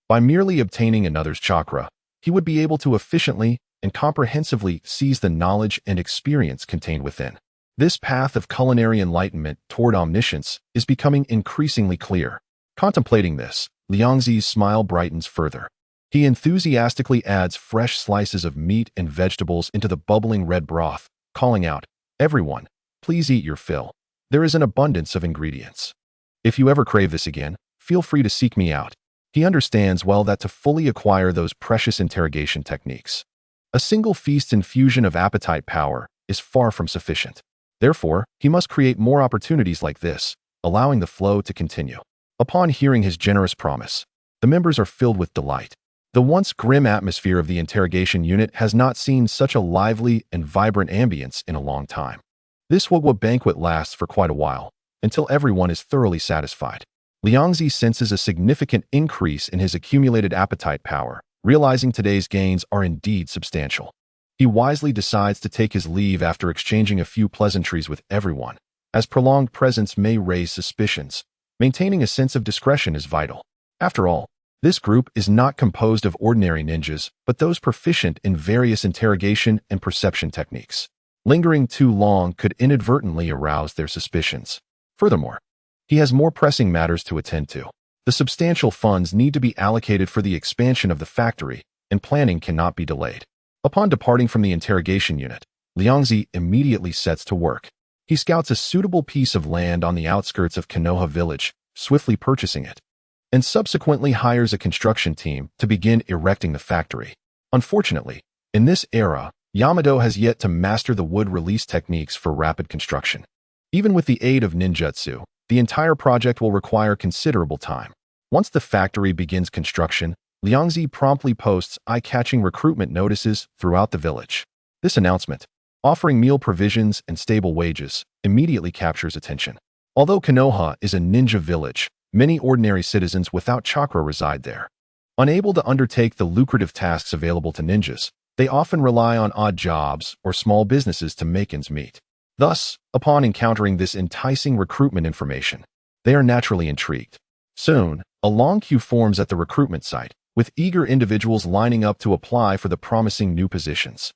by merely obtaining another's chakra, he would be able to efficiently and comprehensively seize the knowledge and experience contained within. This path of culinary enlightenment toward omniscience is becoming increasingly clear. Contemplating this, Liangzi's smile brightens further. He enthusiastically adds fresh slices of meat and vegetables into the bubbling red broth, calling out, "Everyone, please eat your fill. There is an abundance of ingredients. If you ever crave this again, feel free to seek me out." He understands well that to fully acquire those precious interrogation techniques, a single feast's infusion of appetite power is far from sufficient. Therefore, he must create more opportunities like this, allowing the flow to continue. Upon hearing his generous promise, the members are filled with delight. The once grim atmosphere of the interrogation unit has not seen such a lively and vibrant ambience in a long time. This Hogwa banquet lasts for quite a while, until everyone is thoroughly satisfied. Liangzi senses a significant increase in his accumulated appetite power, realizing today's gains are indeed substantial. He wisely decides to take his leave after exchanging a few pleasantries with everyone, as prolonged presence may raise suspicions. Maintaining a sense of discretion is vital. After all, this group is not composed of ordinary ninjas, but those proficient in various interrogation and perception techniques. Lingering too long could inadvertently arouse their suspicions. Furthermore, he has more pressing matters to attend to. The substantial funds need to be allocated for the expansion of the factory, and planning cannot be delayed. Upon departing from the interrogation unit, Liangzi immediately sets to work. He scouts a suitable piece of land on the outskirts of Konoha village, swiftly purchasing it, and subsequently hires a construction team to begin erecting the factory. Unfortunately, in this era, Yamado has yet to master the wood release techniques for rapid construction. Even with the aid of ninjutsu, the entire project will require considerable time. Once the factory begins construction, Liangzi promptly posts eye-catching recruitment notices throughout the village. This announcement, offering meal provisions and stable wages, immediately captures attention. Although Konoha is a ninja village, many ordinary citizens without chakra reside there. Unable to undertake the lucrative tasks available to ninjas, they often rely on odd jobs or small businesses to make ends meet. Thus, upon encountering this enticing recruitment information, they are naturally intrigued. Soon, a long queue forms at the recruitment site, with eager individuals lining up to apply for the promising new positions.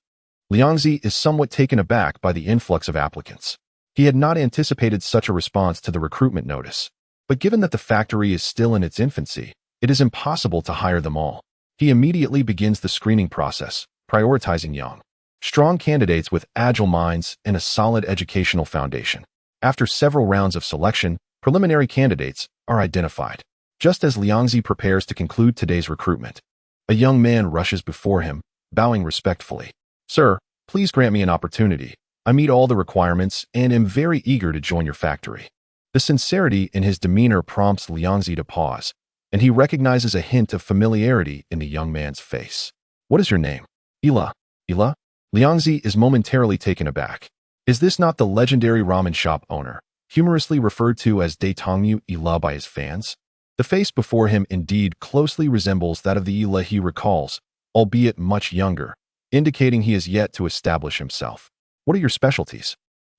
Liangzi is somewhat taken aback by the influx of applicants. He had not anticipated such a response to the recruitment notice. But given that the factory is still in its infancy, it is impossible to hire them all. He immediately begins the screening process, prioritizing young, strong candidates with agile minds and a solid educational foundation. After several rounds of selection, preliminary candidates are identified. Just as Liangzi prepares to conclude today's recruitment, a young man rushes before him, bowing respectfully. "Sir, please grant me an opportunity. I meet all the requirements and am very eager to join your factory." The sincerity in his demeanor prompts Liangzi to pause, and he recognizes a hint of familiarity in the young man's face. "What is your name?" "Ila." "Ila?" Liangzi is momentarily taken aback. Is this not the legendary ramen shop owner, humorously referred to as Daitongmu Ila by his fans? The face before him indeed closely resembles that of the Ila he recalls, albeit much younger, indicating he has yet to establish himself. What are your specialties?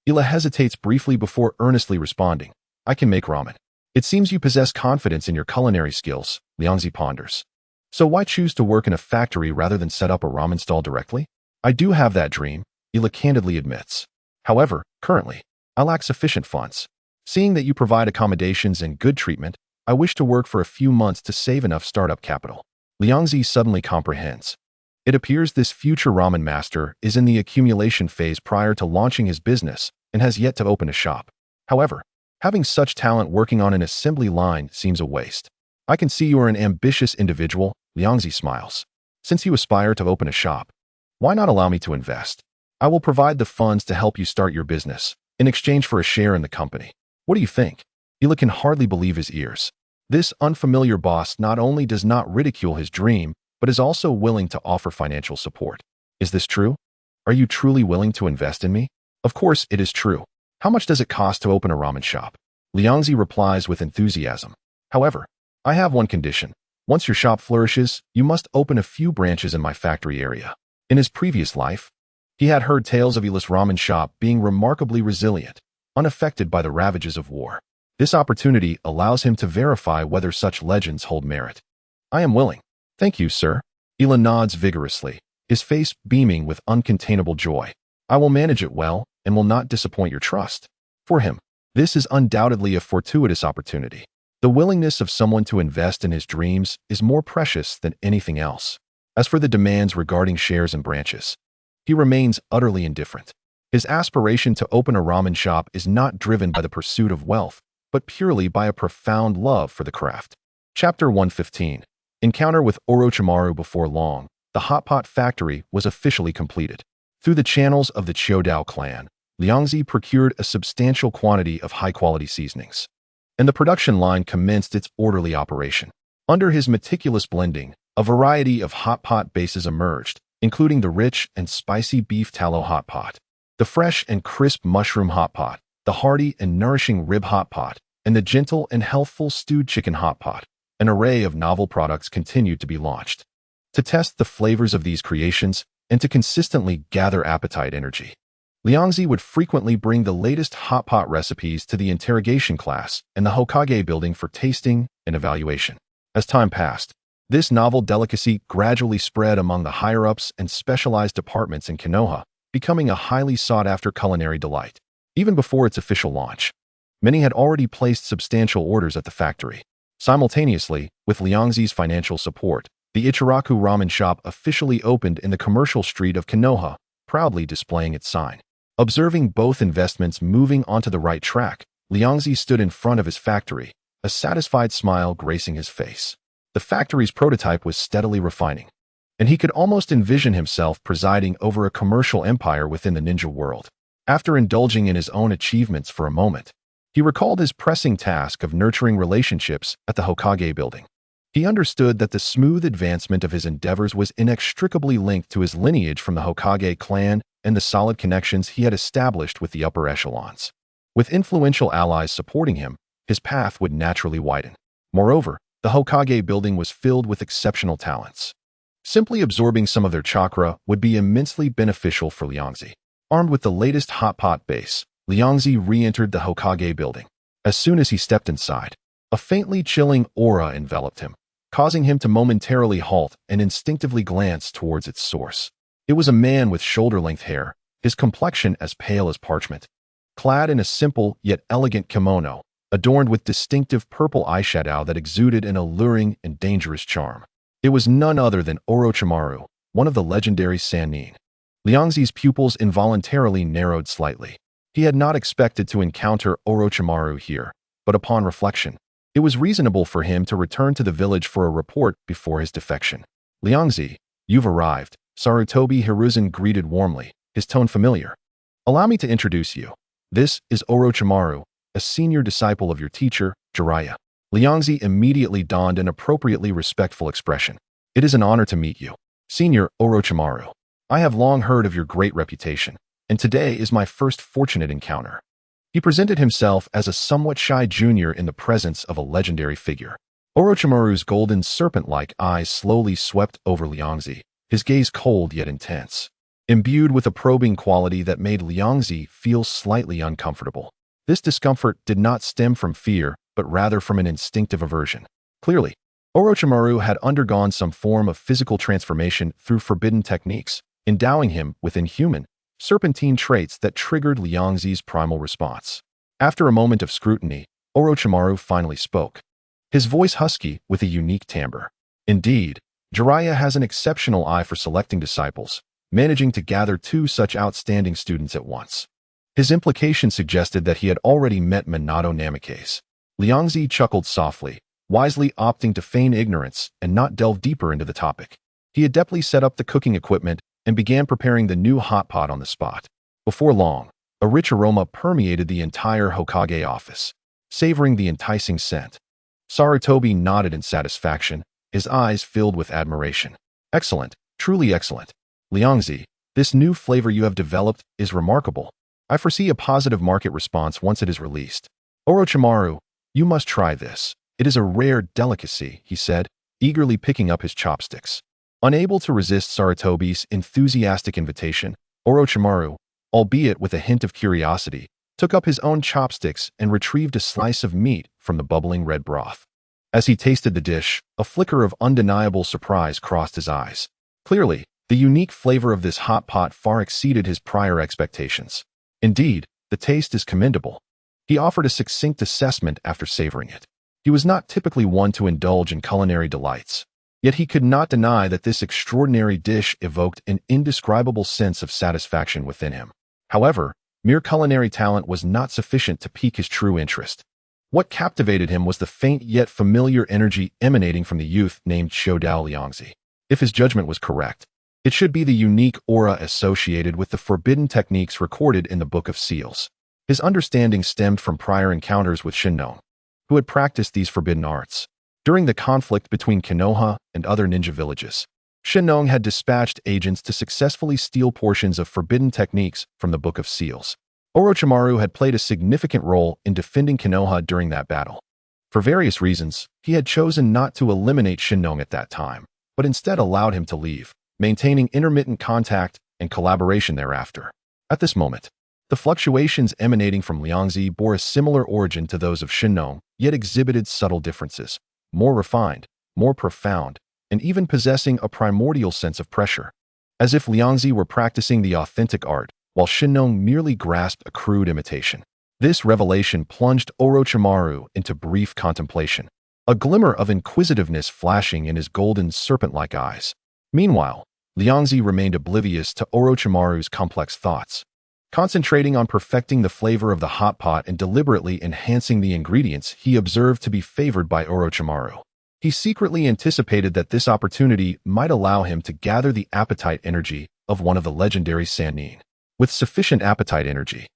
Ila hesitates briefly before earnestly responding. I can make ramen. It seems you possess confidence in your culinary skills, Liangzi ponders. So why choose to work in a factory rather than set up a ramen stall directly? I do have that dream, Ila candidly admits. However, currently, I lack sufficient funds. Seeing that you provide accommodations and good treatment, I wish to work for a few months to save enough startup capital. Liangzi suddenly comprehends. It appears this future ramen master is in the accumulation phase prior to launching his business and has yet to open a shop. However, having such talent working on an assembly line seems a waste. I can see you are an ambitious individual, Liangzi smiles. Since you aspire to open a shop, why not allow me to invest? I will provide the funds to help you start your business, in exchange for a share in the company. What do you think? Ila can hardly believe his ears. This unfamiliar boss not only does not ridicule his dream, but is also willing to offer financial support. Is this true? Are you truly willing to invest in me? Of course it is true. How much does it cost to open a ramen shop? Liangzi replies with enthusiasm. However, I have one condition. Once your shop flourishes, you must open a few branches in my factory area. In his previous life, he had heard tales of Ila's ramen shop being remarkably resilient, unaffected by the ravages of war. This opportunity allows him to verify whether such legends hold merit. I am willing. Thank you, sir. Ila nods vigorously, his face beaming with uncontainable joy. I will manage it well and will not disappoint your trust. For him, this is undoubtedly a fortuitous opportunity. The willingness of someone to invest in his dreams is more precious than anything else. As for the demands regarding shares and branches, he remains utterly indifferent. His aspiration to open a ramen shop is not driven by the pursuit of wealth, but purely by a profound love for the craft. Chapter 115. Encounter with Orochimaru. Before long, the hot pot factory was officially completed. Through the channels of the Chodao clan, Liangzi procured a substantial quantity of high-quality seasonings, and the production line commenced its orderly operation. Under his meticulous blending, a variety of hot pot bases emerged, including the rich and spicy beef tallow hot pot, the fresh and crisp mushroom hot pot, the hearty and nourishing rib hot pot, and the gentle and healthful stewed chicken hot pot. An array of novel products continued to be launched. To test the flavors of these creations and to consistently gather appetite energy, Liangzi would frequently bring the latest hot pot recipes to the interrogation class and the Hokage building for tasting and evaluation. As time passed, this novel delicacy gradually spread among the higher-ups and specialized departments in Konoha, becoming a highly sought-after culinary delight. Even before its official launch, many had already placed substantial orders at the factory. Simultaneously, with Liangzi's financial support, the Ichiraku ramen shop officially opened in the commercial street of Konoha, proudly displaying its sign. Observing both investments moving onto the right track, Liangzi stood in front of his factory, a satisfied smile gracing his face. The factory's prototype was steadily refining, and he could almost envision himself presiding over a commercial empire within the ninja world. After indulging in his own achievements for a moment, he recalled his pressing task of nurturing relationships at the Hokage building. He understood that the smooth advancement of his endeavors was inextricably linked to his lineage from the Hokage clan and the solid connections he had established with the upper echelons. With influential allies supporting him, his path would naturally widen. Moreover, the Hokage building was filled with exceptional talents. Simply absorbing some of their chakra would be immensely beneficial for Liangzi. Armed with the latest hot pot base, Liangzi re-entered the Hokage building. As soon as he stepped inside, a faintly chilling aura enveloped him, causing him to momentarily halt and instinctively glance towards its source. It was a man with shoulder-length hair, his complexion as pale as parchment, clad in a simple yet elegant kimono, adorned with distinctive purple eyeshadow that exuded an alluring and dangerous charm. It was none other than Orochimaru, one of the legendary Sannin. Liangzi's pupils involuntarily narrowed slightly. He had not expected to encounter Orochimaru here, but upon reflection, it was reasonable for him to return to the village for a report before his defection. Liangzi, you've arrived, Sarutobi Hiruzen greeted warmly, his tone familiar. Allow me to introduce you. This is Orochimaru, a senior disciple of your teacher, Jiraiya. Liangzi immediately donned an appropriately respectful expression. It is an honor to meet you, Senior Orochimaru. I have long heard of your great reputation, and today is my first fortunate encounter. He presented himself as a somewhat shy junior in the presence of a legendary figure. Orochimaru's golden serpent-like eyes slowly swept over Liangzi, his gaze cold yet intense, imbued with a probing quality that made Liangzi feel slightly uncomfortable. This discomfort did not stem from fear, but rather from an instinctive aversion. Clearly, Orochimaru had undergone some form of physical transformation through forbidden techniques, endowing him with inhuman, serpentine traits that triggered Liangzi's primal response. After a moment of scrutiny, Orochimaru finally spoke, his voice husky with a unique timbre. Indeed, Jiraiya has an exceptional eye for selecting disciples, managing to gather two such outstanding students at once. His implication suggested that he had already met Minato Namikaze. Liangzi chuckled softly, wisely opting to feign ignorance and not delve deeper into the topic. He adeptly set up the cooking equipment and began preparing the new hot pot on the spot. Before long, a rich aroma permeated the entire Hokage office, savoring the enticing scent. Sarutobi nodded in satisfaction, his eyes filled with admiration. Excellent, truly excellent. Liangzi, this new flavor you have developed is remarkable. I foresee a positive market response once it is released. Orochimaru, you must try this. It is a rare delicacy, he said, eagerly picking up his chopsticks. Unable to resist Sarutobi's enthusiastic invitation, Orochimaru, albeit with a hint of curiosity, took up his own chopsticks and retrieved a slice of meat from the bubbling red broth. As he tasted the dish, a flicker of undeniable surprise crossed his eyes. Clearly, the unique flavor of this hot pot far exceeded his prior expectations. Indeed, the taste is commendable. He offered a succinct assessment after savoring it. He was not typically one to indulge in culinary delights, yet he could not deny that this extraordinary dish evoked an indescribable sense of satisfaction within him. However, mere culinary talent was not sufficient to pique his true interest. What captivated him was the faint yet familiar energy emanating from the youth named Shodao Liangzi. If his judgment was correct, it should be the unique aura associated with the forbidden techniques recorded in the Book of Seals. His understanding stemmed from prior encounters with Shinnon, who had practiced these forbidden arts. During the conflict between Konoha and other ninja villages, Shinnon had dispatched agents to successfully steal portions of forbidden techniques from the Book of Seals. Orochimaru had played a significant role in defending Konoha during that battle. For various reasons, he had chosen not to eliminate Shinnon at that time, but instead allowed him to leave, maintaining intermittent contact and collaboration thereafter. At this moment, the fluctuations emanating from Liangzi bore a similar origin to those of Shinnon, yet exhibited subtle differences, more refined, more profound, and even possessing a primordial sense of pressure. As if Liangzi were practicing the authentic art, while Shinnon merely grasped a crude imitation. This revelation plunged Orochimaru into brief contemplation, a glimmer of inquisitiveness flashing in his golden serpent-like eyes. Meanwhile, Liangzi remained oblivious to Orochimaru's complex thoughts. Concentrating on perfecting the flavor of the hot pot and deliberately enhancing the ingredients he observed to be favored by Orochimaru. He secretly anticipated that this opportunity might allow him to gather the appetite energy of one of the legendary Sannin. With sufficient appetite energy,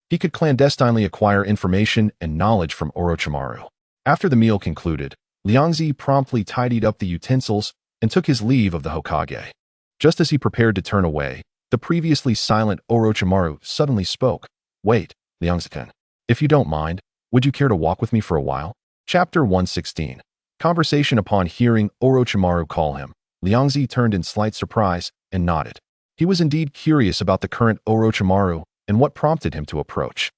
he could clandestinely acquire information and knowledge from Orochimaru. After the meal concluded, Liangzi promptly tidied up the utensils and took his leave of the Hokage. Just as he prepared to turn away, the previously silent Orochimaru suddenly spoke. Wait, Liangzi-kun. If you don't mind, would you care to walk with me for a while? Chapter 116. Conversation. Upon hearing Orochimaru call him, Liangzi turned in slight surprise and nodded. He was indeed curious about the current Orochimaru and what prompted him to approach.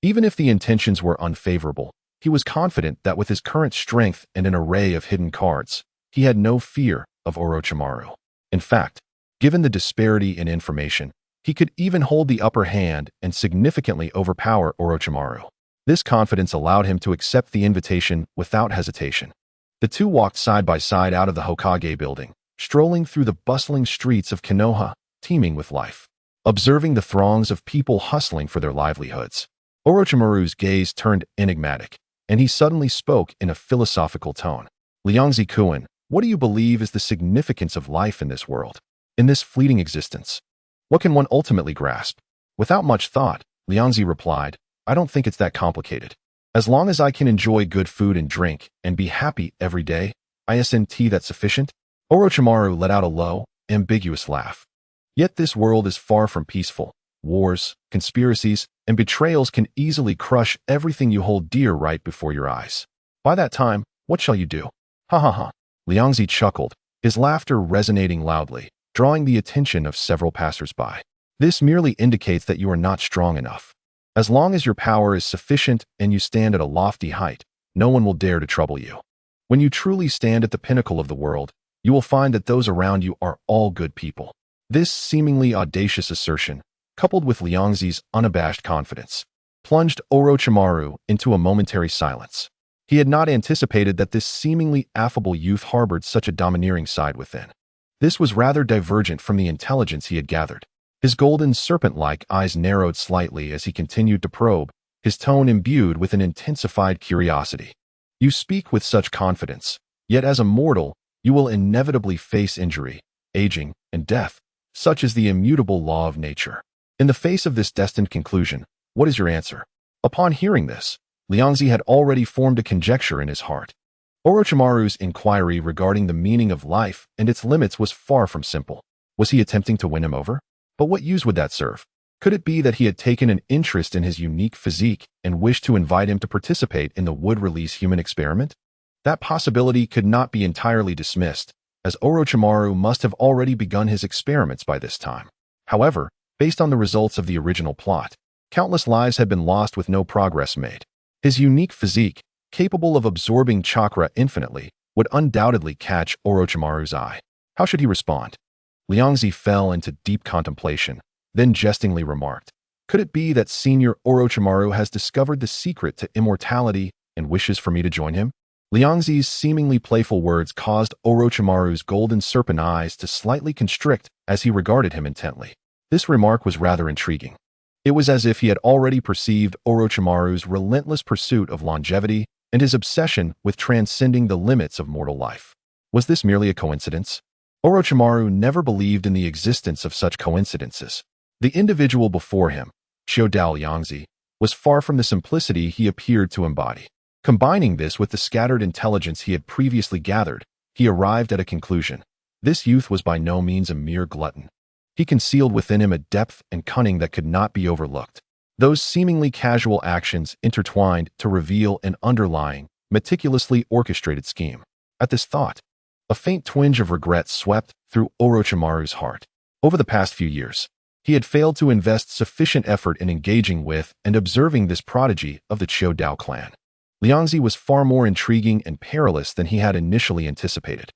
Even if the intentions were unfavorable, he was confident that with his current strength and an array of hidden cards, he had no fear of Orochimaru. In fact, given the disparity in information, he could even hold the upper hand and significantly overpower Orochimaru. This confidence allowed him to accept the invitation without hesitation. The two walked side by side out of the Hokage building, strolling through the bustling streets of Konoha, teeming with life. Observing the throngs of people hustling for their livelihoods, Orochimaru's gaze turned enigmatic, and he suddenly spoke in a philosophical tone. Liangzi-kun, what do you believe is the significance of life in this world, in this fleeting existence? What can one ultimately grasp? Without much thought, Liangzi replied, I don't think it's that complicated. As long as I can enjoy good food and drink and be happy every day, isn't that sufficient? Orochimaru let out a low, ambiguous laugh. Yet this world is far from peaceful. Wars, conspiracies, and betrayals can easily crush everything you hold dear right before your eyes. By that time, what shall you do? Ha ha ha. Liangzi chuckled, his laughter resonating loudly, drawing the attention of several passers-by. This merely indicates that you are not strong enough. As long as your power is sufficient and you stand at a lofty height, no one will dare to trouble you. When you truly stand at the pinnacle of the world, you will find that those around you are all good people. This seemingly audacious assertion, coupled with Liangzi's unabashed confidence, plunged Orochimaru into a momentary silence. He had not anticipated that this seemingly affable youth harbored such a domineering side within. This was rather divergent from the intelligence he had gathered. His golden serpent-like eyes narrowed slightly as he continued to probe, his tone imbued with an intensified curiosity. You speak with such confidence, yet as a mortal, you will inevitably face injury, aging, and death. Such is the immutable law of nature. In the face of this destined conclusion, what is your answer? Upon hearing this, Liangzi had already formed a conjecture in his heart. Orochimaru's inquiry regarding the meaning of life and its limits was far from simple. Was he attempting to win him over? But what use would that serve? Could it be that he had taken an interest in his unique physique and wished to invite him to participate in the wood-release human experiment? That possibility could not be entirely dismissed, as Orochimaru must have already begun his experiments by this time. However, based on the results of the original plot, countless lives had been lost with no progress made. His unique physique, capable of absorbing chakra infinitely, would undoubtedly catch Orochimaru's eye. How should he respond? Liangzi fell into deep contemplation, then jestingly remarked, "Could it be that Senior Orochimaru has discovered the secret to immortality and wishes for me to join him?" Liangzi's seemingly playful words caused Orochimaru's golden serpent eyes to slightly constrict as he regarded him intently. This remark was rather intriguing. It was as if he had already perceived Orochimaru's relentless pursuit of longevity and his obsession with transcending the limits of mortal life. Was this merely a coincidence? Orochimaru never believed in the existence of such coincidences. The individual before him, Chiodao Liangzi, was far from the simplicity he appeared to embody. Combining this with the scattered intelligence he had previously gathered, he arrived at a conclusion. This youth was by no means a mere glutton. He concealed within him a depth and cunning that could not be overlooked. Those seemingly casual actions intertwined to reveal an underlying, meticulously orchestrated scheme. At this thought, a faint twinge of regret swept through Orochimaru's heart. Over the past few years, he had failed to invest sufficient effort in engaging with and observing this prodigy of the Chiodao clan. Liangzi was far more intriguing and perilous than he had initially anticipated.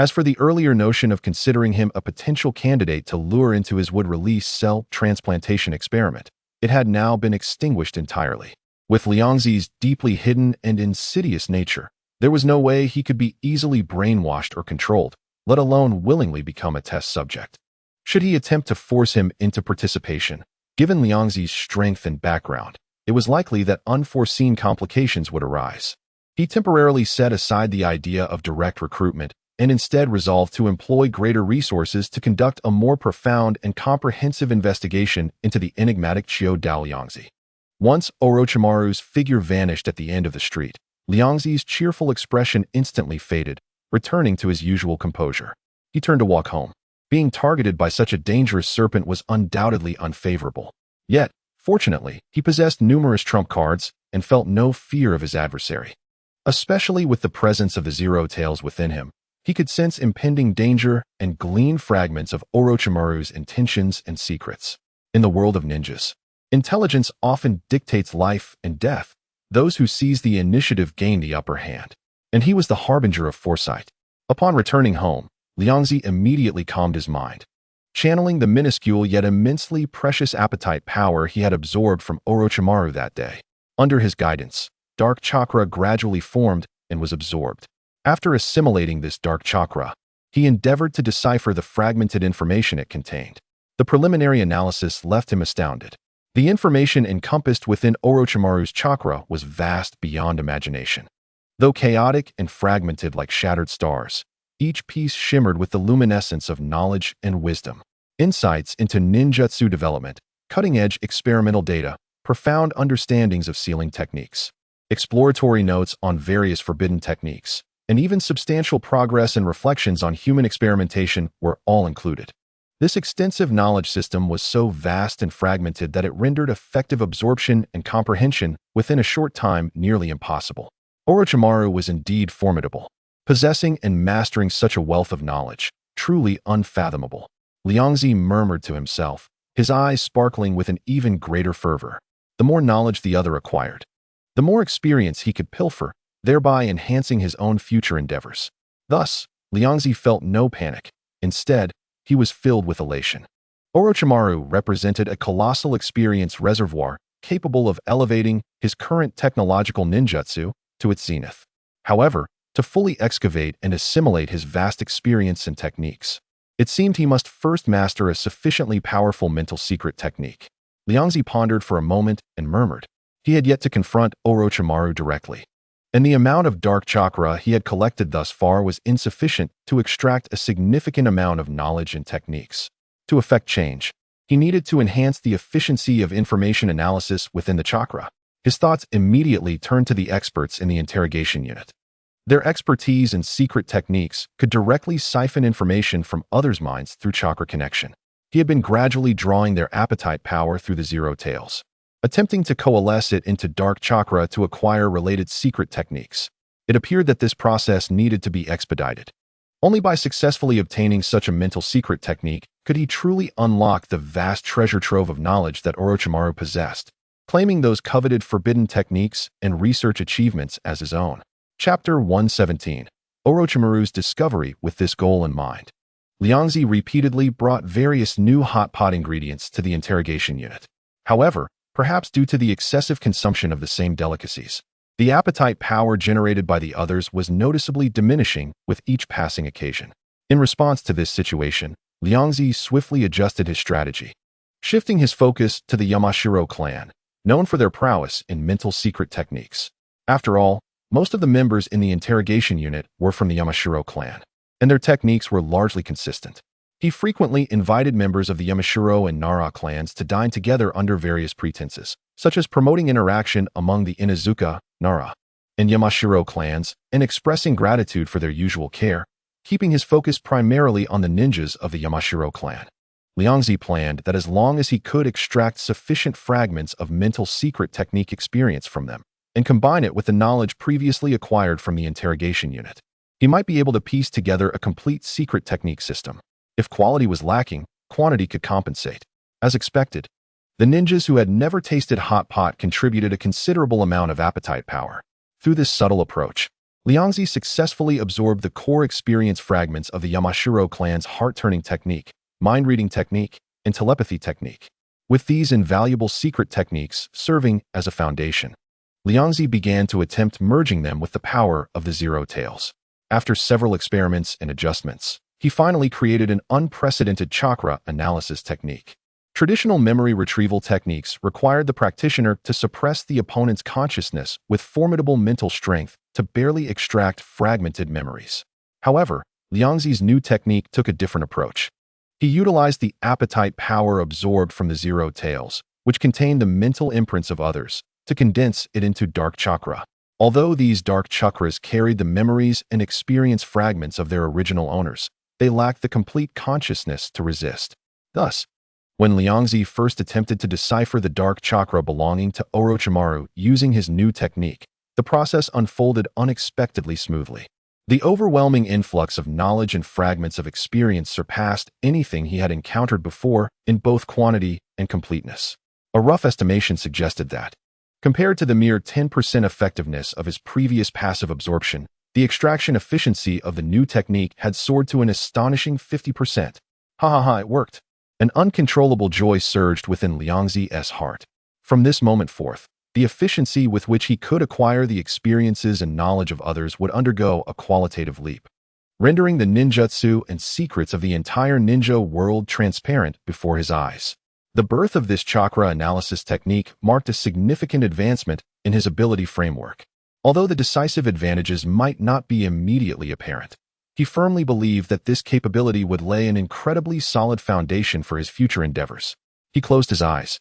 As for the earlier notion of considering him a potential candidate to lure into his wood-release cell transplantation experiment, it had now been extinguished entirely. With Liangzi's deeply hidden and insidious nature, there was no way he could be easily brainwashed or controlled, let alone willingly become a test subject. Should he attempt to force him into participation, given Liangzi's strength and background, it was likely that unforeseen complications would arise. He temporarily set aside the idea of direct recruitment and instead resolved to employ greater resources to conduct a more profound and comprehensive investigation into the enigmatic Chiodao Liangzi. Once Orochimaru's figure vanished at the end of the street, Liangzi's cheerful expression instantly faded, returning to his usual composure. He turned to walk home. Being targeted by such a dangerous serpent was undoubtedly unfavorable. Yet, fortunately, he possessed numerous trump cards and felt no fear of his adversary. Especially with the presence of the Zero Tails within him, he could sense impending danger and glean fragments of Orochimaru's intentions and secrets. In the world of ninjas, intelligence often dictates life and death. Those who seize the initiative gain the upper hand, and he was the harbinger of foresight. Upon returning home, Liangzi immediately calmed his mind. Channeling the minuscule yet immensely precious appetite power he had absorbed from Orochimaru that day. Under his guidance, dark chakra gradually formed and was absorbed. After assimilating this dark chakra, he endeavored to decipher the fragmented information it contained. The preliminary analysis left him astounded. The information encompassed within Orochimaru's chakra was vast beyond imagination. Though chaotic and fragmented like shattered stars, each piece shimmered with the luminescence of knowledge and wisdom. Insights into ninjutsu development, cutting-edge experimental data, profound understandings of sealing techniques, exploratory notes on various forbidden techniques, and even substantial progress and reflections on human experimentation were all included. This extensive knowledge system was so vast and fragmented that it rendered effective absorption and comprehension within a short time nearly impossible. Orochimaru was indeed formidable, Possessing and mastering such a wealth of knowledge, truly unfathomable. Liangzi murmured to himself, his eyes sparkling with an even greater fervor. The more knowledge the other acquired, the more experience he could pilfer, thereby enhancing his own future endeavors. Thus, Liangzi felt no panic. Instead, he was filled with elation. Orochimaru represented a colossal experience reservoir capable of elevating his current technological ninjutsu to its zenith. However, to fully excavate and assimilate his vast experience and techniques, it seemed he must first master a sufficiently powerful mental secret technique. Liangzi pondered for a moment and murmured. He had yet to confront Orochimaru directly, and the amount of dark chakra he had collected thus far was insufficient to extract a significant amount of knowledge and techniques. To effect change, he needed to enhance the efficiency of information analysis within the chakra. His thoughts immediately turned to the experts in the interrogation unit. Their expertise and secret techniques could directly siphon information from others' minds through chakra connection. He had been gradually drawing their appetite power through the zero tails, attempting to coalesce it into dark chakra to acquire related secret techniques. It appeared that this process needed to be expedited. Only by successfully obtaining such a mental secret technique could he truly unlock the vast treasure trove of knowledge that Orochimaru possessed, claiming those coveted forbidden techniques and research achievements as his own. Chapter 117. Orochimaru's discovery. With this goal in mind, Liangzi repeatedly brought various new hot pot ingredients to the interrogation unit. However, perhaps due to the excessive consumption of the same delicacies, the appetite power generated by the others was noticeably diminishing with each passing occasion. In response to this situation, Liangzi swiftly adjusted his strategy, shifting his focus to the Yamashiro clan, known for their prowess in mental secret techniques. After all, most of the members in the interrogation unit were from the Yamashiro clan, and their techniques were largely consistent. He frequently invited members of the Yamashiro and Nara clans to dine together under various pretenses, such as promoting interaction among the Inuzuka, Nara, and Yamashiro clans, and expressing gratitude for their usual care, keeping his focus primarily on the ninjas of the Yamashiro clan. Liangzi planned that as long as he could extract sufficient fragments of mental secret technique experience from them, and combine it with the knowledge previously acquired from the interrogation unit, he might be able to piece together a complete secret technique system. If quality was lacking, quantity could compensate. As expected, the ninjas who had never tasted hot pot contributed a considerable amount of appetite power. Through this subtle approach, Liangzi successfully absorbed the core experience fragments of the Yamashiro clan's heart-turning technique, mind-reading technique, and telepathy technique. With these invaluable secret techniques serving as a foundation, Liangzi began to attempt merging them with the power of the zero tails. After several experiments and adjustments, he finally created an unprecedented chakra analysis technique. Traditional memory retrieval techniques required the practitioner to suppress the opponent's consciousness with formidable mental strength to barely extract fragmented memories. However, Liangzi's new technique took a different approach. He utilized the appetite power absorbed from the zero tails, which contained the mental imprints of others, to condense it into dark chakra. Although these dark chakras carried the memories and experience fragments of their original owners, they lacked the complete consciousness to resist. Thus, when Liangzi first attempted to decipher the dark chakra belonging to Orochimaru using his new technique, the process unfolded unexpectedly smoothly. The overwhelming influx of knowledge and fragments of experience surpassed anything he had encountered before in both quantity and completeness. A rough estimation suggested that, compared to the mere 10% effectiveness of his previous passive absorption, the extraction efficiency of the new technique had soared to an astonishing 50%. It worked. An uncontrollable joy surged within Liangzi's heart. From this moment forth, the efficiency with which he could acquire the experiences and knowledge of others would undergo a qualitative leap, rendering the ninjutsu and secrets of the entire ninja world transparent before his eyes. The birth of this chakra analysis technique marked a significant advancement in his ability framework. Although the decisive advantages might not be immediately apparent, he firmly believed that this capability would lay an incredibly solid foundation for his future endeavors. He closed his eyes,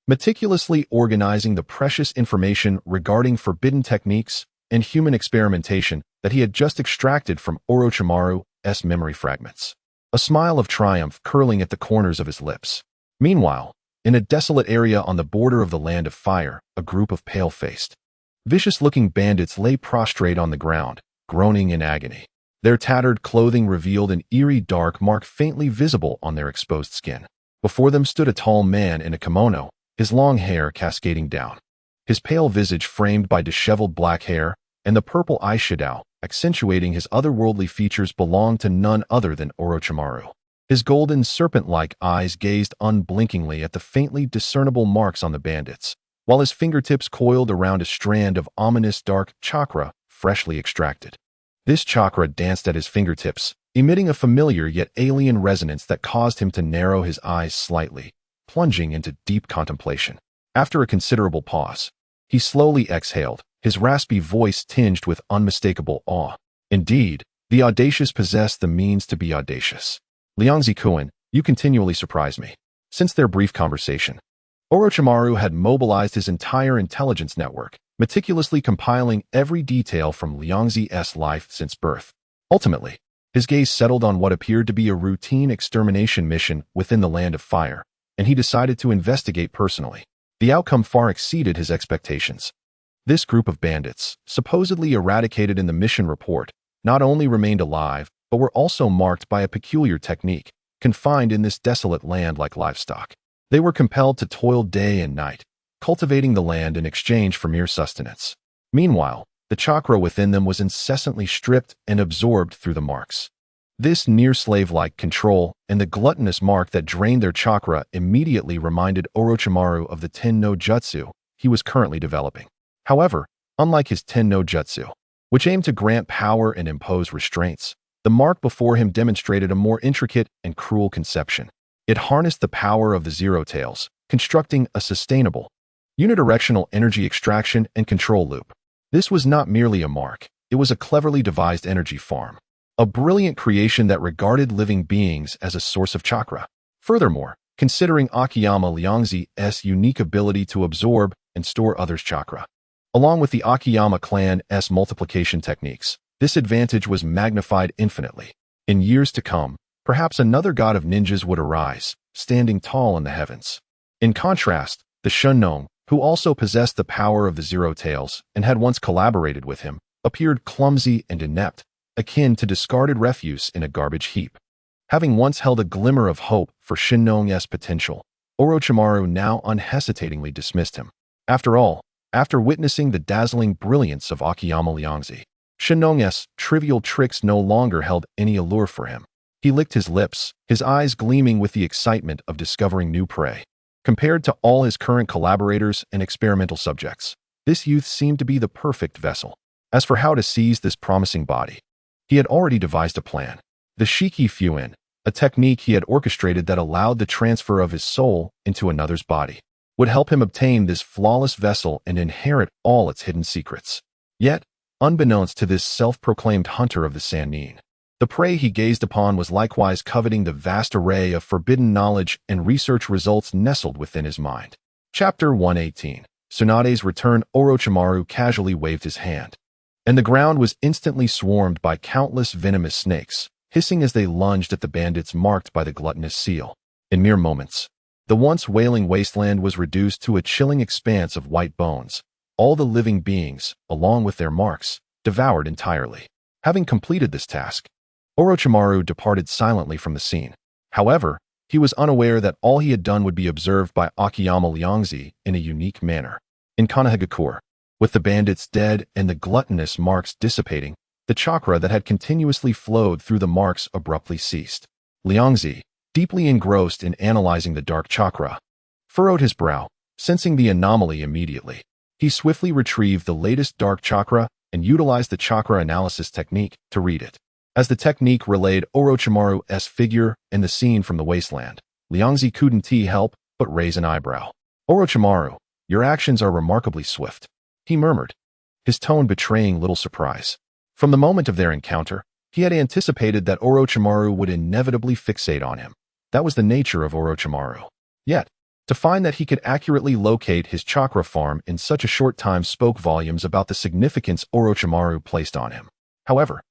meticulously organizing the precious information regarding forbidden techniques and human experimentation that he had just extracted from Orochimaru's memory fragments, a smile of triumph curling at the corners of his lips. Meanwhile, in a desolate area on the border of the Land of Fire, a group of pale-faced, vicious-looking bandits lay prostrate on the ground, groaning in agony. Their tattered clothing revealed an eerie dark mark faintly visible on their exposed skin. Before them stood a tall man in a kimono, his long hair cascading down. His pale visage framed by disheveled black hair, and the purple eyeshadow, accentuating his otherworldly features, belonged to none other than Orochimaru. His golden serpent-like eyes gazed unblinkingly at the faintly discernible marks on the bandits, while his fingertips coiled around a strand of ominous dark chakra freshly extracted. This chakra danced at his fingertips, emitting a familiar yet alien resonance that caused him to narrow his eyes slightly, plunging into deep contemplation. After a considerable pause, he slowly exhaled, his raspy voice tinged with unmistakable awe. Indeed, the audacious possess the means to be audacious. Liangzi-kun, you continually surprise me. Since their brief conversation, Orochimaru had mobilized his entire intelligence network, meticulously compiling every detail from Liangzi's life since birth. Ultimately, his gaze settled on what appeared to be a routine extermination mission within the Land of Fire, and he decided to investigate personally. The outcome far exceeded his expectations. This group of bandits, supposedly eradicated in the mission report, not only remained alive, but were also marked by a peculiar technique, confined in this desolate land like livestock. They were compelled to toil day and night, cultivating the land in exchange for mere sustenance. Meanwhile, the chakra within them was incessantly stripped and absorbed through the marks. This near-slave-like control and the gluttonous mark that drained their chakra immediately reminded Orochimaru of the Ten no Jutsu he was currently developing. However, unlike his Ten no Jutsu, which aimed to grant power and impose restraints, the mark before him demonstrated a more intricate and cruel conception. It harnessed the power of the Zero Tails, constructing a sustainable, unidirectional energy extraction and control loop. This was not merely a mark, it was a cleverly devised energy farm. A brilliant creation that regarded living beings as a source of chakra. Furthermore, considering Akiyama Liangzi's unique ability to absorb and store others' chakra, along with the Akiyama clan's multiplication techniques, this advantage was magnified infinitely. In years to come, perhaps another god of ninjas would arise, standing tall in the heavens. In contrast, the Shunnong, who also possessed the power of the Zero Tails and had once collaborated with him, appeared clumsy and inept, akin to discarded refuse in a garbage heap. Having once held a glimmer of hope for Shunnong's potential, Orochimaru now unhesitatingly dismissed him. After all, after witnessing the dazzling brilliance of Akiyama Liangzi, Shunnong's trivial tricks no longer held any allure for him. He licked his lips, his eyes gleaming with the excitement of discovering new prey. Compared to all his current collaborators and experimental subjects, this youth seemed to be the perfect vessel. As for how to seize this promising body, he had already devised a plan. The Shiki Fuin, a technique he had orchestrated that allowed the transfer of his soul into another's body, would help him obtain this flawless vessel and inherit all its hidden secrets. Yet, unbeknownst to this self-proclaimed hunter of the Sannin, the prey he gazed upon was likewise coveting the vast array of forbidden knowledge and research results nestled within his mind. Chapter 118. Tsunade's return. Orochimaru casually waved his hand, and the ground was instantly swarmed by countless venomous snakes, hissing as they lunged at the bandits marked by the gluttonous seal. In mere moments, the once wailing wasteland was reduced to a chilling expanse of white bones, all the living beings, along with their marks, devoured entirely. Having completed this task, Orochimaru departed silently from the scene. However, he was unaware that all he had done would be observed by Akiyama Liangzi in a unique manner. In Konohagakure, with the bandits dead and the gluttonous marks dissipating, the chakra that had continuously flowed through the marks abruptly ceased. Liangzi, deeply engrossed in analyzing the dark chakra, furrowed his brow, sensing the anomaly immediately. He swiftly retrieved the latest dark chakra and utilized the chakra analysis technique to read it. As the technique relayed Orochimaru's figure and the scene from the wasteland, Liangzi couldn't help but raise an eyebrow. "Orochimaru, your actions are remarkably swift," he murmured, his tone betraying little surprise. From the moment of their encounter, he had anticipated that Orochimaru would inevitably fixate on him. That was the nature of Orochimaru. Yet, to find that he could accurately locate his chakra farm in such a short time spoke volumes about the significance Orochimaru placed on him. However,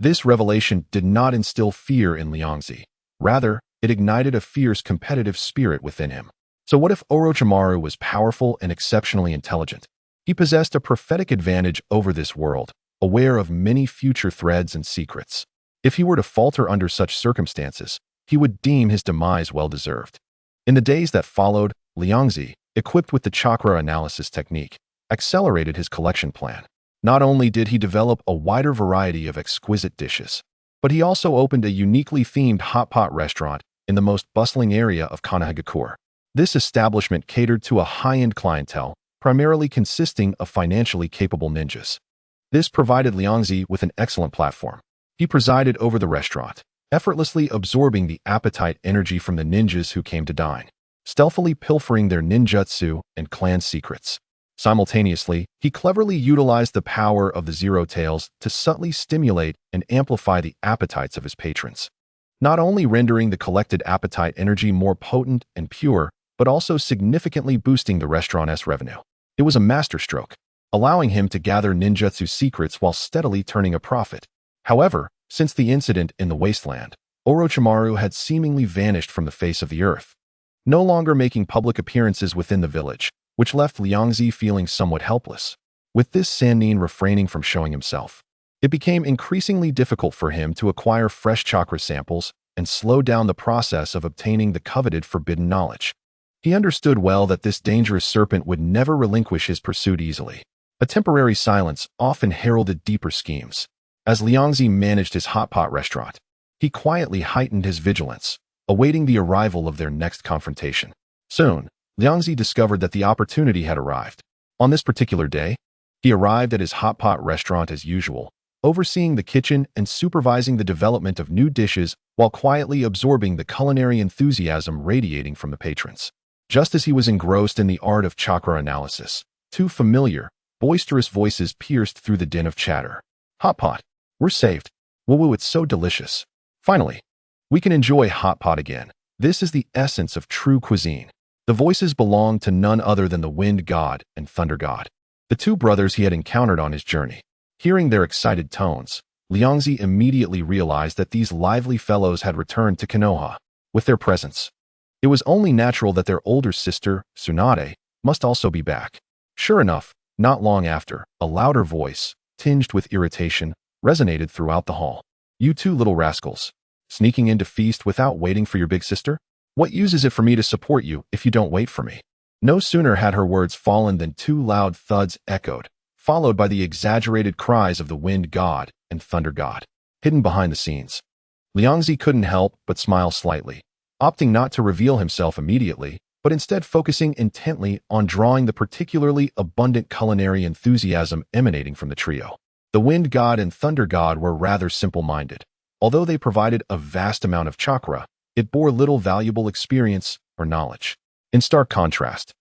this revelation did not instill fear in Liangzi. Rather, it ignited a fierce competitive spirit within him. So what if Orochimaru was powerful and exceptionally intelligent? He possessed a prophetic advantage over this world, aware of many future threads and secrets. If he were to falter under such circumstances, he would deem his demise well-deserved. In the days that followed, Liangzi, equipped with the chakra analysis technique, accelerated his collection plan. Not only did he develop a wider variety of exquisite dishes, but he also opened a uniquely themed hot pot restaurant in the most bustling area of Kanahagakure. This establishment catered to a high-end clientele, primarily consisting of financially capable ninjas. This provided Liangzi with an excellent platform. He presided over the restaurant, effortlessly absorbing the appetite energy from the ninjas who came to dine, stealthily pilfering their ninjutsu and clan secrets. Simultaneously, he cleverly utilized the power of the Zero Tails to subtly stimulate and amplify the appetites of his patrons, not only rendering the collected appetite energy more potent and pure, but also significantly boosting the restaurant's revenue. It was a masterstroke, allowing him to gather ninjutsu secrets while steadily turning a profit. However, since the incident in the wasteland, Orochimaru had seemingly vanished from the face of the earth, no longer making public appearances within the village, which left Liangzi feeling somewhat helpless. With this Sannin refraining from showing himself, it became increasingly difficult for him to acquire fresh chakra samples and slow down the process of obtaining the coveted forbidden knowledge. He understood well that this dangerous serpent would never relinquish his pursuit easily. A temporary silence often heralded deeper schemes. As Liangzi managed his hot pot restaurant, he quietly heightened his vigilance, awaiting the arrival of their next confrontation. Soon, Liangzi discovered that the opportunity had arrived. On this particular day, he arrived at his hot pot restaurant as usual, overseeing the kitchen and supervising the development of new dishes while quietly absorbing the culinary enthusiasm radiating from the patrons. Just as he was engrossed in the art of chakra analysis, two familiar, boisterous voices pierced through the din of chatter. Hot pot. We're saved. Woo-woo, it's so delicious. Finally, we can enjoy hot pot again. This is the essence of true cuisine. The voices belonged to none other than the Wind God and Thunder God, the two brothers he had encountered on his journey. Hearing their excited tones, Liangzi immediately realized that these lively fellows had returned to Konoha. With their presence, it was only natural that their older sister, Tsunade, must also be back. Sure enough, not long after, a louder voice, tinged with irritation, resonated throughout the hall. You two little rascals, sneaking in to feast without waiting for your big sister? What use is it for me to support you if you don't wait for me? No sooner had her words fallen than two loud thuds echoed, followed by the exaggerated cries of the Wind God and Thunder God. Hidden behind the scenes, Liangzi couldn't help but smile slightly, opting not to reveal himself immediately, but instead focusing intently on drawing the particularly abundant culinary enthusiasm emanating from the trio. The Wind God and Thunder God were rather simple-minded. Although they provided a vast amount of chakra, it bore little valuable experience or knowledge. In stark contrast,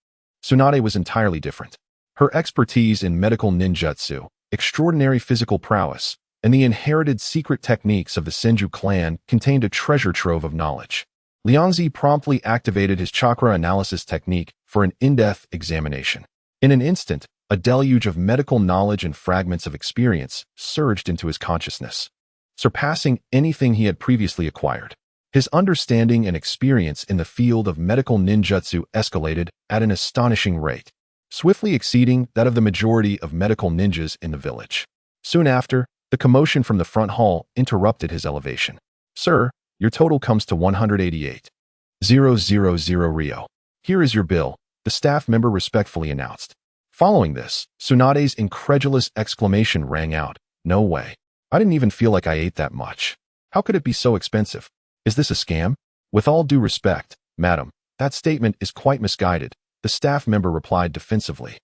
Tsunade was entirely different. Her expertise in medical ninjutsu, extraordinary physical prowess, and the inherited secret techniques of the Senju clan contained a treasure trove of knowledge. Liangzi promptly activated his chakra analysis technique for an in-depth examination. In an instant, a deluge of medical knowledge and fragments of experience surged into his consciousness, surpassing anything he had previously acquired. His understanding and experience in the field of medical ninjutsu escalated at an astonishing rate, swiftly exceeding that of the majority of medical ninjas in the village. Soon after, the commotion from the front hall interrupted his elevation. Sir, your total comes to 188,000 Rio. Here is your bill, the staff member respectfully announced. Following this, Tsunade's incredulous exclamation rang out. No way. I didn't even feel like I ate that much. How could it be so expensive? Is this a scam? With all due respect, madam, that statement is quite misguided, the staff member replied defensively.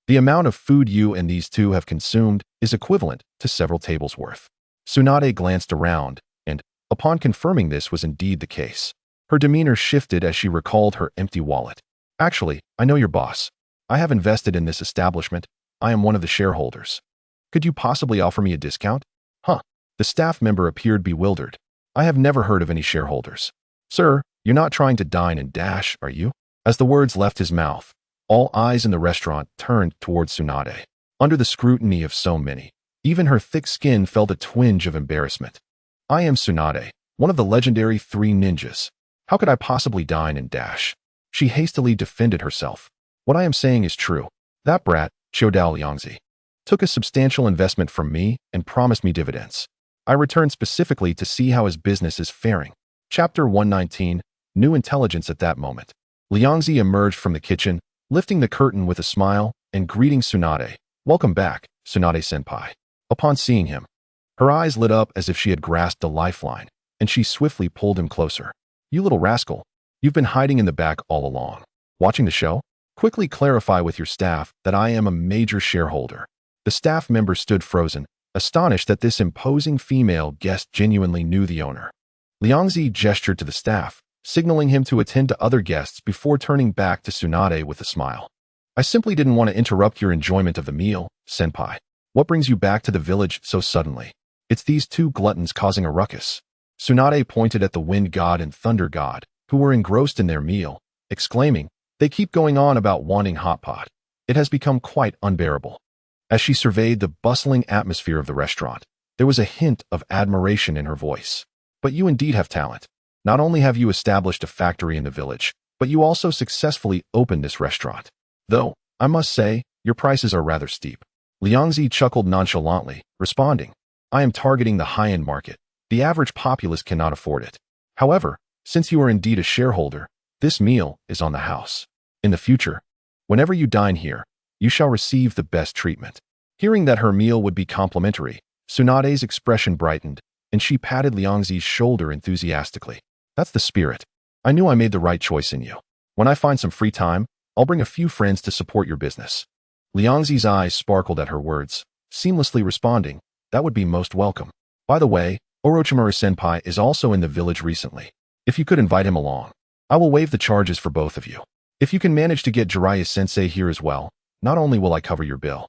The amount of food you and these two have consumed is equivalent to several tables worth. Tsunade glanced around, and, upon confirming this was indeed the case, her demeanor shifted as she recalled her empty wallet. Actually, I know your boss. I have invested in this establishment. I am one of the shareholders. Could you possibly offer me a discount? Huh. The staff member appeared bewildered. I have never heard of any shareholders. Sir, you're not trying to dine and dash, are you? As the words left his mouth, all eyes in the restaurant turned towards Tsunade. Under the scrutiny of so many, even her thick skin felt a twinge of embarrassment. I am Tsunade, one of the legendary three ninjas. How could I possibly dine and dash? She hastily defended herself. What I am saying is true. That brat, Chodao Liangzi, took a substantial investment from me and promised me dividends. I returned specifically to see how his business is faring. Chapter 119, New Intelligence. At that moment, Liangzi emerged from the kitchen, lifting the curtain with a smile and greeting Tsunade. Welcome back, Tsunade-senpai. Upon seeing him, her eyes lit up as if she had grasped a lifeline, and she swiftly pulled him closer. You little rascal, you've been hiding in the back all along. Watching the show? Quickly clarify with your staff that I am a major shareholder. The staff member stood frozen, astonished that this imposing female guest genuinely knew the owner. Liangzi gestured to the staff, signaling him to attend to other guests before turning back to Tsunade with a smile. I simply didn't want to interrupt your enjoyment of the meal, senpai. What brings you back to the village so suddenly? It's these two gluttons causing a ruckus. Tsunade pointed at the wind god and thunder god, who were engrossed in their meal, exclaiming, they keep going on about wanting hot pot. It has become quite unbearable. As she surveyed the bustling atmosphere of the restaurant, there was a hint of admiration in her voice. But you indeed have talent. Not only have you established a factory in the village, but you also successfully opened this restaurant. Though, I must say, your prices are rather steep. Liangzi chuckled nonchalantly, responding, I am targeting the high-end market. The average populace cannot afford it. However, since you are indeed a shareholder, this meal is on the house. In the future, whenever you dine here, you shall receive the best treatment. Hearing that her meal would be complimentary, Tsunade's expression brightened, and she patted Liangzi's shoulder enthusiastically. That's the spirit. I knew I made the right choice in you. When I find some free time, I'll bring a few friends to support your business. Liangzi's eyes sparkled at her words, seamlessly responding, that would be most welcome. By the way, Orochimaru-senpai is also in the village recently. If you could invite him along, I will waive the charges for both of you. If you can manage to get Jiraiya-sensei here as well, not only will I cover your bill,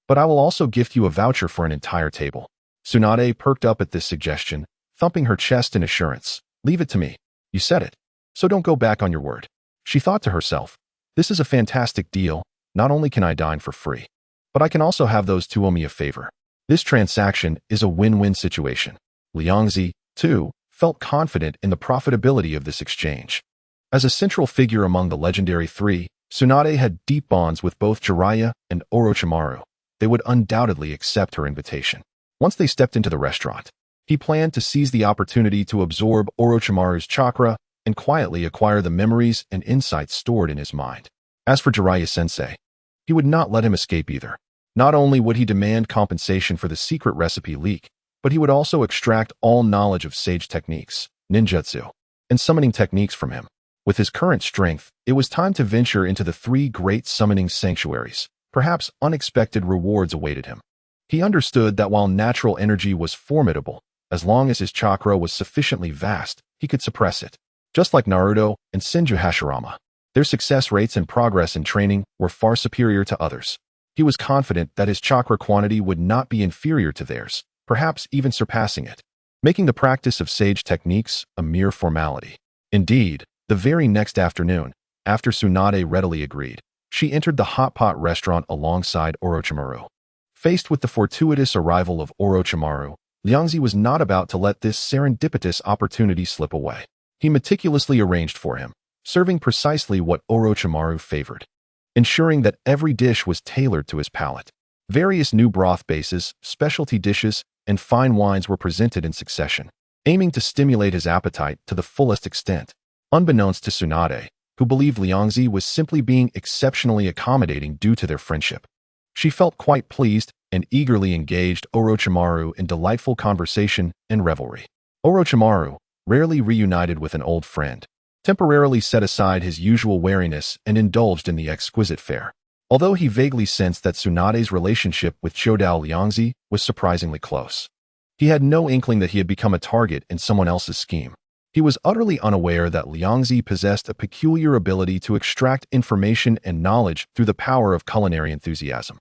but I will also gift you a voucher for an entire table. Tsunade perked up at this suggestion, thumping her chest in assurance. Leave it to me. You said it. So don't go back on your word. She thought to herself, this is a fantastic deal. Not only can I dine for free, but I can also have those two owe me a favor. This transaction is a win-win situation. Liangzi, too, felt confident in the profitability of this exchange. As a central figure among the legendary three, Tsunade had deep bonds with both Jiraiya and Orochimaru. They would undoubtedly accept her invitation. Once they stepped into the restaurant, he planned to seize the opportunity to absorb Orochimaru's chakra and quietly acquire the memories and insights stored in his mind. As for Jiraiya-sensei, he would not let him escape either. Not only would he demand compensation for the secret recipe leak, but he would also extract all knowledge of sage techniques, ninjutsu, and summoning techniques from him. With his current strength, it was time to venture into the three great summoning sanctuaries. Perhaps unexpected rewards awaited him. He understood that while natural energy was formidable, as long as his chakra was sufficiently vast, he could suppress it. Just like Naruto and Senju Hashirama, their success rates and progress in training were far superior to others. He was confident that his chakra quantity would not be inferior to theirs, perhaps even surpassing it, making the practice of sage techniques a mere formality. Indeed, the very next afternoon, after Tsunade readily agreed, she entered the hot pot restaurant alongside Orochimaru. Faced with the fortuitous arrival of Orochimaru, Liangzi was not about to let this serendipitous opportunity slip away. He meticulously arranged for him, serving precisely what Orochimaru favored, ensuring that every dish was tailored to his palate. Various new broth bases, specialty dishes, and fine wines were presented in succession, aiming to stimulate his appetite to the fullest extent. Unbeknownst to Tsunade, who believed Liangzi was simply being exceptionally accommodating due to their friendship, she felt quite pleased and eagerly engaged Orochimaru in delightful conversation and revelry. Orochimaru, rarely reunited with an old friend, temporarily set aside his usual wariness and indulged in the exquisite fare. Although he vaguely sensed that Tsunade's relationship with Chodao Liangzi was surprisingly close, he had no inkling that he had become a target in someone else's scheme. He was utterly unaware that Liangzi possessed a peculiar ability to extract information and knowledge through the power of culinary enthusiasm.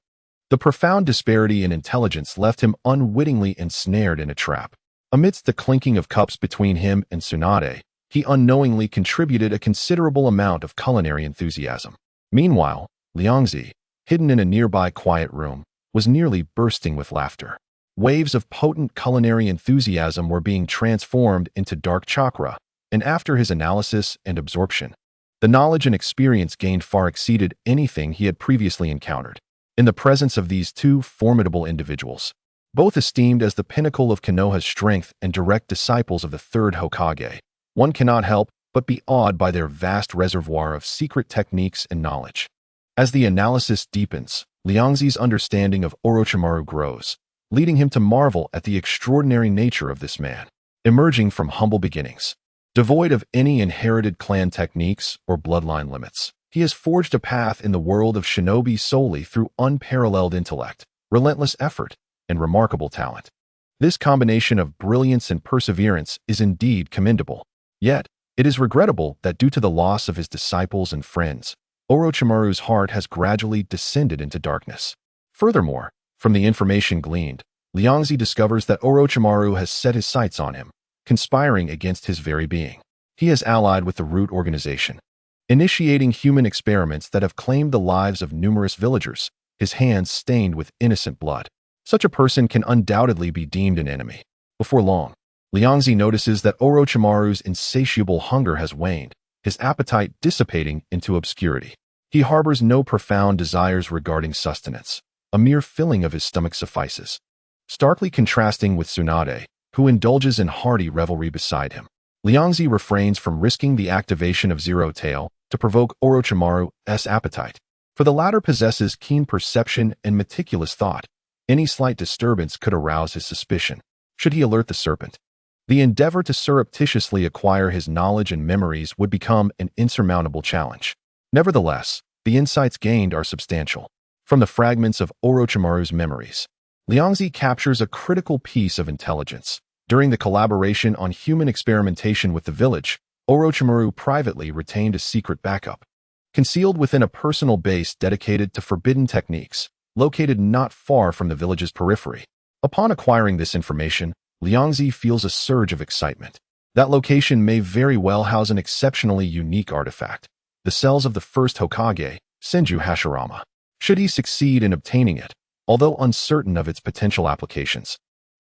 The profound disparity in intelligence left him unwittingly ensnared in a trap. Amidst the clinking of cups between him and Tsunade, he unknowingly contributed a considerable amount of culinary enthusiasm. Meanwhile, Liangzi, hidden in a nearby quiet room, was nearly bursting with laughter. Waves of potent culinary enthusiasm were being transformed into dark chakra, and after his analysis and absorption, the knowledge and experience gained far exceeded anything he had previously encountered. In the presence of these two formidable individuals, Both esteemed as the pinnacle of Konoha's strength and direct disciples of the Third Hokage, one cannot help but be awed by their vast reservoir of secret techniques and knowledge. As the analysis deepens, Liangzi's understanding of Orochimaru grows, leading him to marvel at the extraordinary nature of this man. Emerging from humble beginnings, devoid of any inherited clan techniques or bloodline limits, he has forged a path in the world of shinobi solely through unparalleled intellect, relentless effort, and remarkable talent. This combination of brilliance and perseverance is indeed commendable. Yet, it is regrettable that due to the loss of his disciples and friends, Orochimaru's heart has gradually descended into darkness. Furthermore, from the information gleaned, Liangzi discovers that Orochimaru has set his sights on him, conspiring against his very being. He has allied with the Root organization, initiating human experiments that have claimed the lives of numerous villagers, his hands stained with innocent blood. Such a person can undoubtedly be deemed an enemy. Before long, Liangzi notices that Orochimaru's insatiable hunger has waned, his appetite dissipating into obscurity. He harbors no profound desires regarding sustenance. A mere filling of his stomach suffices. Starkly contrasting with Tsunade, who indulges in hearty revelry beside him, Liangzi refrains from risking the activation of Zero Tail to provoke Orochimaru's appetite. For the latter possesses keen perception and meticulous thought. Any slight disturbance could arouse his suspicion. Should he alert the serpent? The endeavor to surreptitiously acquire his knowledge and memories would become an insurmountable challenge. Nevertheless, the insights gained are substantial. From the fragments of Orochimaru's memories, Liangzi captures a critical piece of intelligence. During the collaboration on human experimentation with the village, Orochimaru privately retained a secret backup, concealed within a personal base dedicated to forbidden techniques, located not far from the village's periphery. Upon acquiring this information, Liangzi feels a surge of excitement. That location may very well house an exceptionally unique artifact, the cells of the first Hokage, Senju Hashirama. Should he succeed in obtaining it, although uncertain of its potential applications,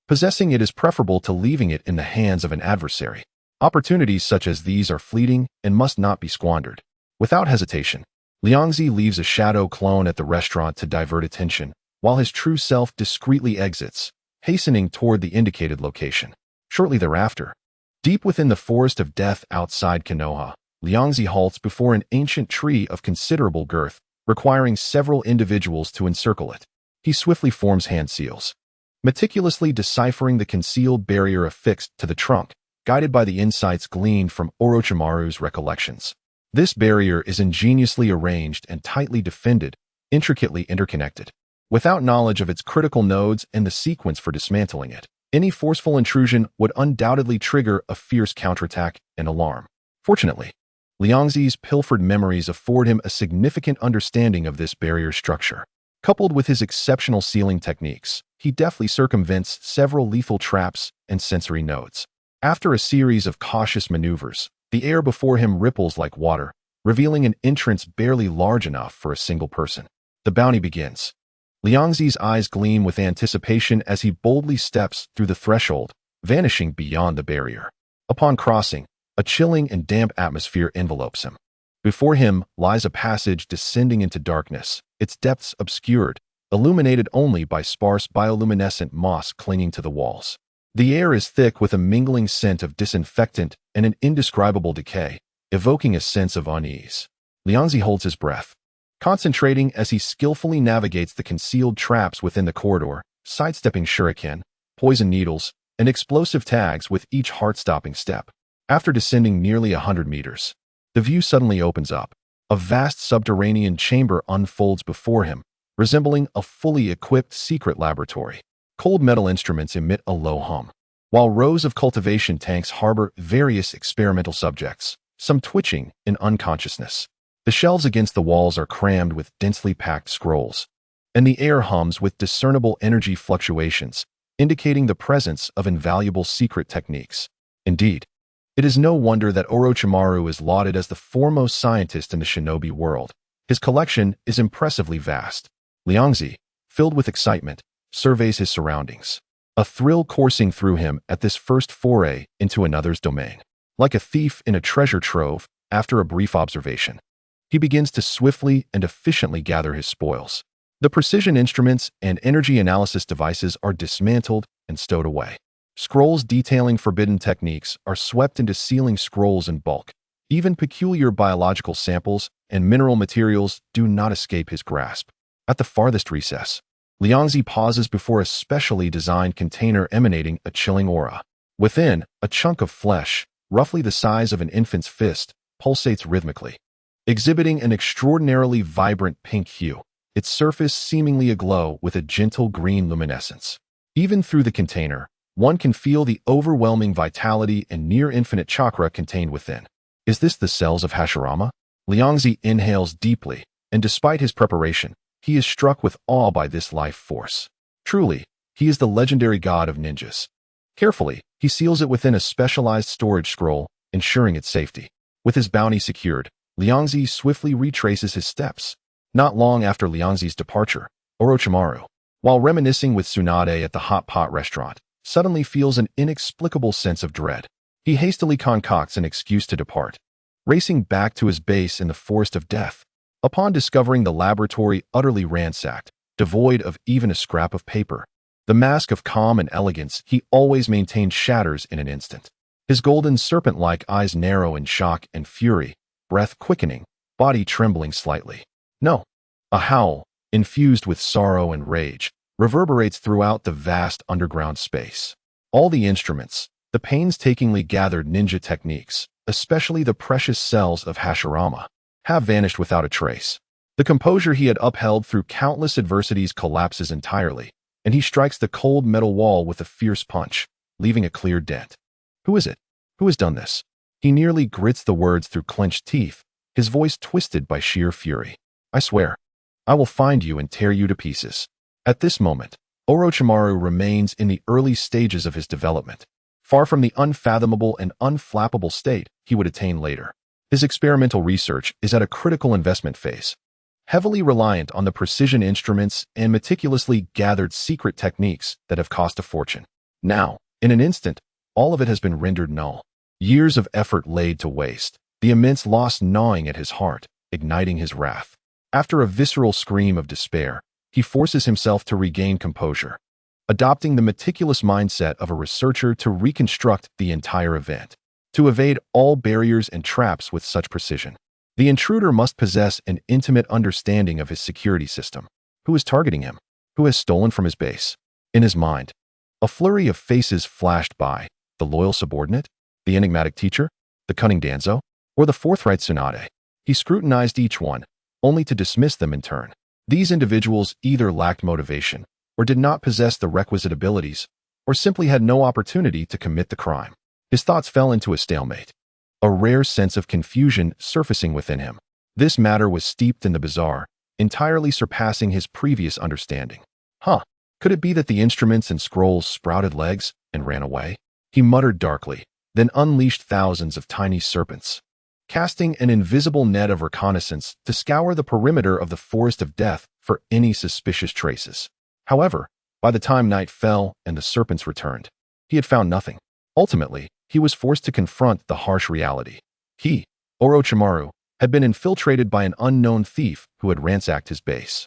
possessing it is preferable to leaving it in the hands of an adversary. Opportunities such as these are fleeting and must not be squandered. Without hesitation, Liangzi leaves a shadow clone at the restaurant to divert attention, while his true self discreetly exits, hastening toward the indicated location. Shortly thereafter, deep within the forest of death outside Konoha, Liangzi halts before an ancient tree of considerable girth, requiring several individuals to encircle it. He swiftly forms hand seals, meticulously deciphering the concealed barrier affixed to the trunk, guided by the insights gleaned from Orochimaru's recollections. This barrier is ingeniously arranged and tightly defended, intricately interconnected. Without knowledge of its critical nodes and the sequence for dismantling it, any forceful intrusion would undoubtedly trigger a fierce counterattack and alarm. Fortunately, Liangzi's pilfered memories afford him a significant understanding of this barrier structure. Coupled with his exceptional sealing techniques, he deftly circumvents several lethal traps and sensory nodes. After a series of cautious maneuvers, the air before him ripples like water, revealing an entrance barely large enough for a single person. The bounty begins. Liangzi's eyes gleam with anticipation as he boldly steps through the threshold, vanishing beyond the barrier. Upon crossing, a chilling and damp atmosphere envelopes him. Before him lies a passage descending into darkness, its depths obscured, illuminated only by sparse bioluminescent moss clinging to the walls. The air is thick with a mingling scent of disinfectant and an indescribable decay, evoking a sense of unease. Liangzi holds his breath, concentrating as he skillfully navigates the concealed traps within the corridor, sidestepping shuriken, poison needles, and explosive tags with each heart-stopping step. After descending nearly 100 meters, the view suddenly opens up. A vast subterranean chamber unfolds before him, resembling a fully equipped secret laboratory. Cold metal instruments emit a low hum, while rows of cultivation tanks harbor various experimental subjects, some twitching in unconsciousness. The shelves against the walls are crammed with densely packed scrolls, and the air hums with discernible energy fluctuations, indicating the presence of invaluable secret techniques. Indeed, it is no wonder that Orochimaru is lauded as the foremost scientist in the shinobi world. His collection is impressively vast. Liangzi, filled with excitement, surveys his surroundings, a thrill coursing through him at this first foray into another's domain. Like a thief in a treasure trove, after a brief observation, he begins to swiftly and efficiently gather his spoils. The precision instruments and energy analysis devices are dismantled and stowed away. Scrolls detailing forbidden techniques are swept into sealing scrolls in bulk. Even peculiar biological samples and mineral materials do not escape his grasp. At the farthest recess, Liangzi pauses before a specially designed container emanating a chilling aura. Within, a chunk of flesh, roughly the size of an infant's fist, pulsates rhythmically, exhibiting an extraordinarily vibrant pink hue, its surface seemingly aglow with a gentle green luminescence. Even through the container, one can feel the overwhelming vitality and near-infinite chakra contained within. Is this the cells of Hashirama? Liangzi inhales deeply, and despite his preparation, he is struck with awe by this life force. Truly, he is the legendary god of ninjas. Carefully, he seals it within a specialized storage scroll, ensuring its safety. With his bounty secured, Liangzi swiftly retraces his steps. Not long after Liangzi's departure, Orochimaru, while reminiscing with Tsunade at the hot pot restaurant, suddenly feels an inexplicable sense of dread. He hastily concocts an excuse to depart, racing back to his base in the forest of death. Upon discovering the laboratory utterly ransacked, devoid of even a scrap of paper, the mask of calm and elegance he always maintained shatters in an instant. His golden serpent-like eyes narrow in shock and fury, breath quickening, body trembling slightly. No. A howl, infused with sorrow and rage, reverberates throughout the vast underground space. All the instruments, the painstakingly gathered ninja techniques, especially the precious cells of Hashirama, have vanished without a trace. The composure he had upheld through countless adversities collapses entirely, and he strikes the cold metal wall with a fierce punch, leaving a clear dent. Who is it? Who has done this? He nearly grits the words through clenched teeth, his voice twisted by sheer fury. I swear, I will find you and tear you to pieces. At this moment, Orochimaru remains in the early stages of his development, far from the unfathomable and unflappable state he would attain later. His experimental research is at a critical investment phase, heavily reliant on the precision instruments and meticulously gathered secret techniques that have cost a fortune. Now, in an instant, all of it has been rendered null. Years of effort laid to waste, the immense loss gnawing at his heart, igniting his wrath. After a visceral scream of despair, he forces himself to regain composure, adopting the meticulous mindset of a researcher to reconstruct the entire event. To evade all barriers and traps with such precision, the intruder must possess an intimate understanding of his security system. Who is targeting him? Who has stolen from his base? In his mind, a flurry of faces flashed by: the loyal subordinate, the enigmatic teacher, the cunning Danzo, or the forthright Tsunade. He scrutinized each one, only to dismiss them in turn. These individuals either lacked motivation, or did not possess the requisite abilities, or simply had no opportunity to commit the crime. His thoughts fell into a stalemate, a rare sense of confusion surfacing within him. This matter was steeped in the bizarre, entirely surpassing his previous understanding. Could it be that the instruments and scrolls sprouted legs and ran away? He muttered darkly, then unleashed thousands of tiny serpents, casting an invisible net of reconnaissance to scour the perimeter of the forest of death for any suspicious traces. However, by the time night fell and the serpents returned, he had found nothing. Ultimately, he was forced to confront the harsh reality. He, Orochimaru, had been infiltrated by an unknown thief who had ransacked his base.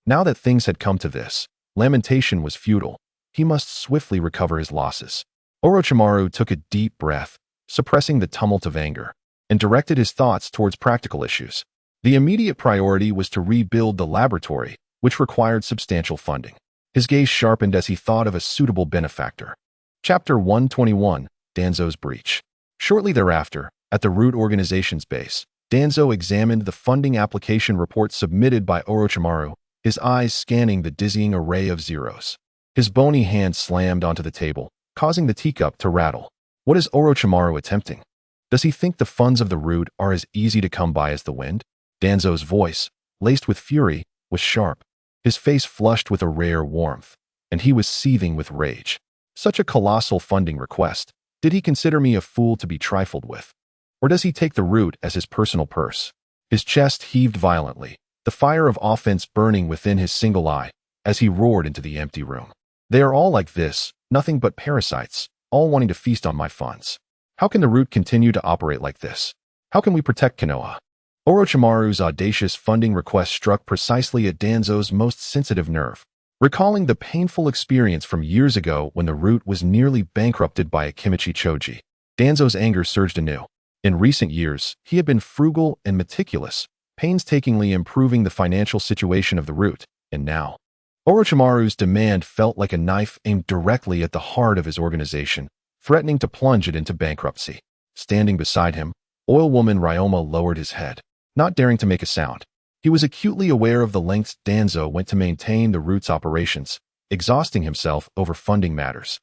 Now that things had come to this, lamentation was futile. He must swiftly recover his losses. Orochimaru took a deep breath, suppressing the tumult of anger, and directed his thoughts towards practical issues. The immediate priority was to rebuild the laboratory, which required substantial funding. His gaze sharpened as he thought of a suitable benefactor. Chapter 121, Danzo's Breach. Shortly thereafter, at the Root Organization's base, Danzo examined the funding application report submitted by Orochimaru, his eyes scanning the dizzying array of zeros. His bony hand slammed onto the table, causing the teacup to rattle. What is Orochimaru attempting? Does he think the funds of the Root are as easy to come by as the wind? Danzo's voice, laced with fury, was sharp. His face flushed with a rare warmth, and he was seething with rage. Such a colossal funding request. Did he consider me a fool to be trifled with? Or does he take the Root as his personal purse? His chest heaved violently, the fire of offense burning within his single eye, as he roared into the empty room. They are all like this, nothing but parasites, all wanting to feast on my funds. How can the Root continue to operate like this? How can we protect Konoha? Orochimaru's audacious funding request struck precisely at Danzo's most sensitive nerve. Recalling the painful experience from years ago when the root was nearly bankrupted by Akimichi Choji, Danzo's anger surged anew. In recent years, he had been frugal and meticulous, painstakingly improving the financial situation of the root, and now, Orochimaru's demand felt like a knife aimed directly at the heart of his organization, threatening to plunge it into bankruptcy. Standing beside him, oil woman Ryoma lowered his head, not daring to make a sound. He was acutely aware of the lengths Danzo went to maintain the root's operations, exhausting himself over funding matters,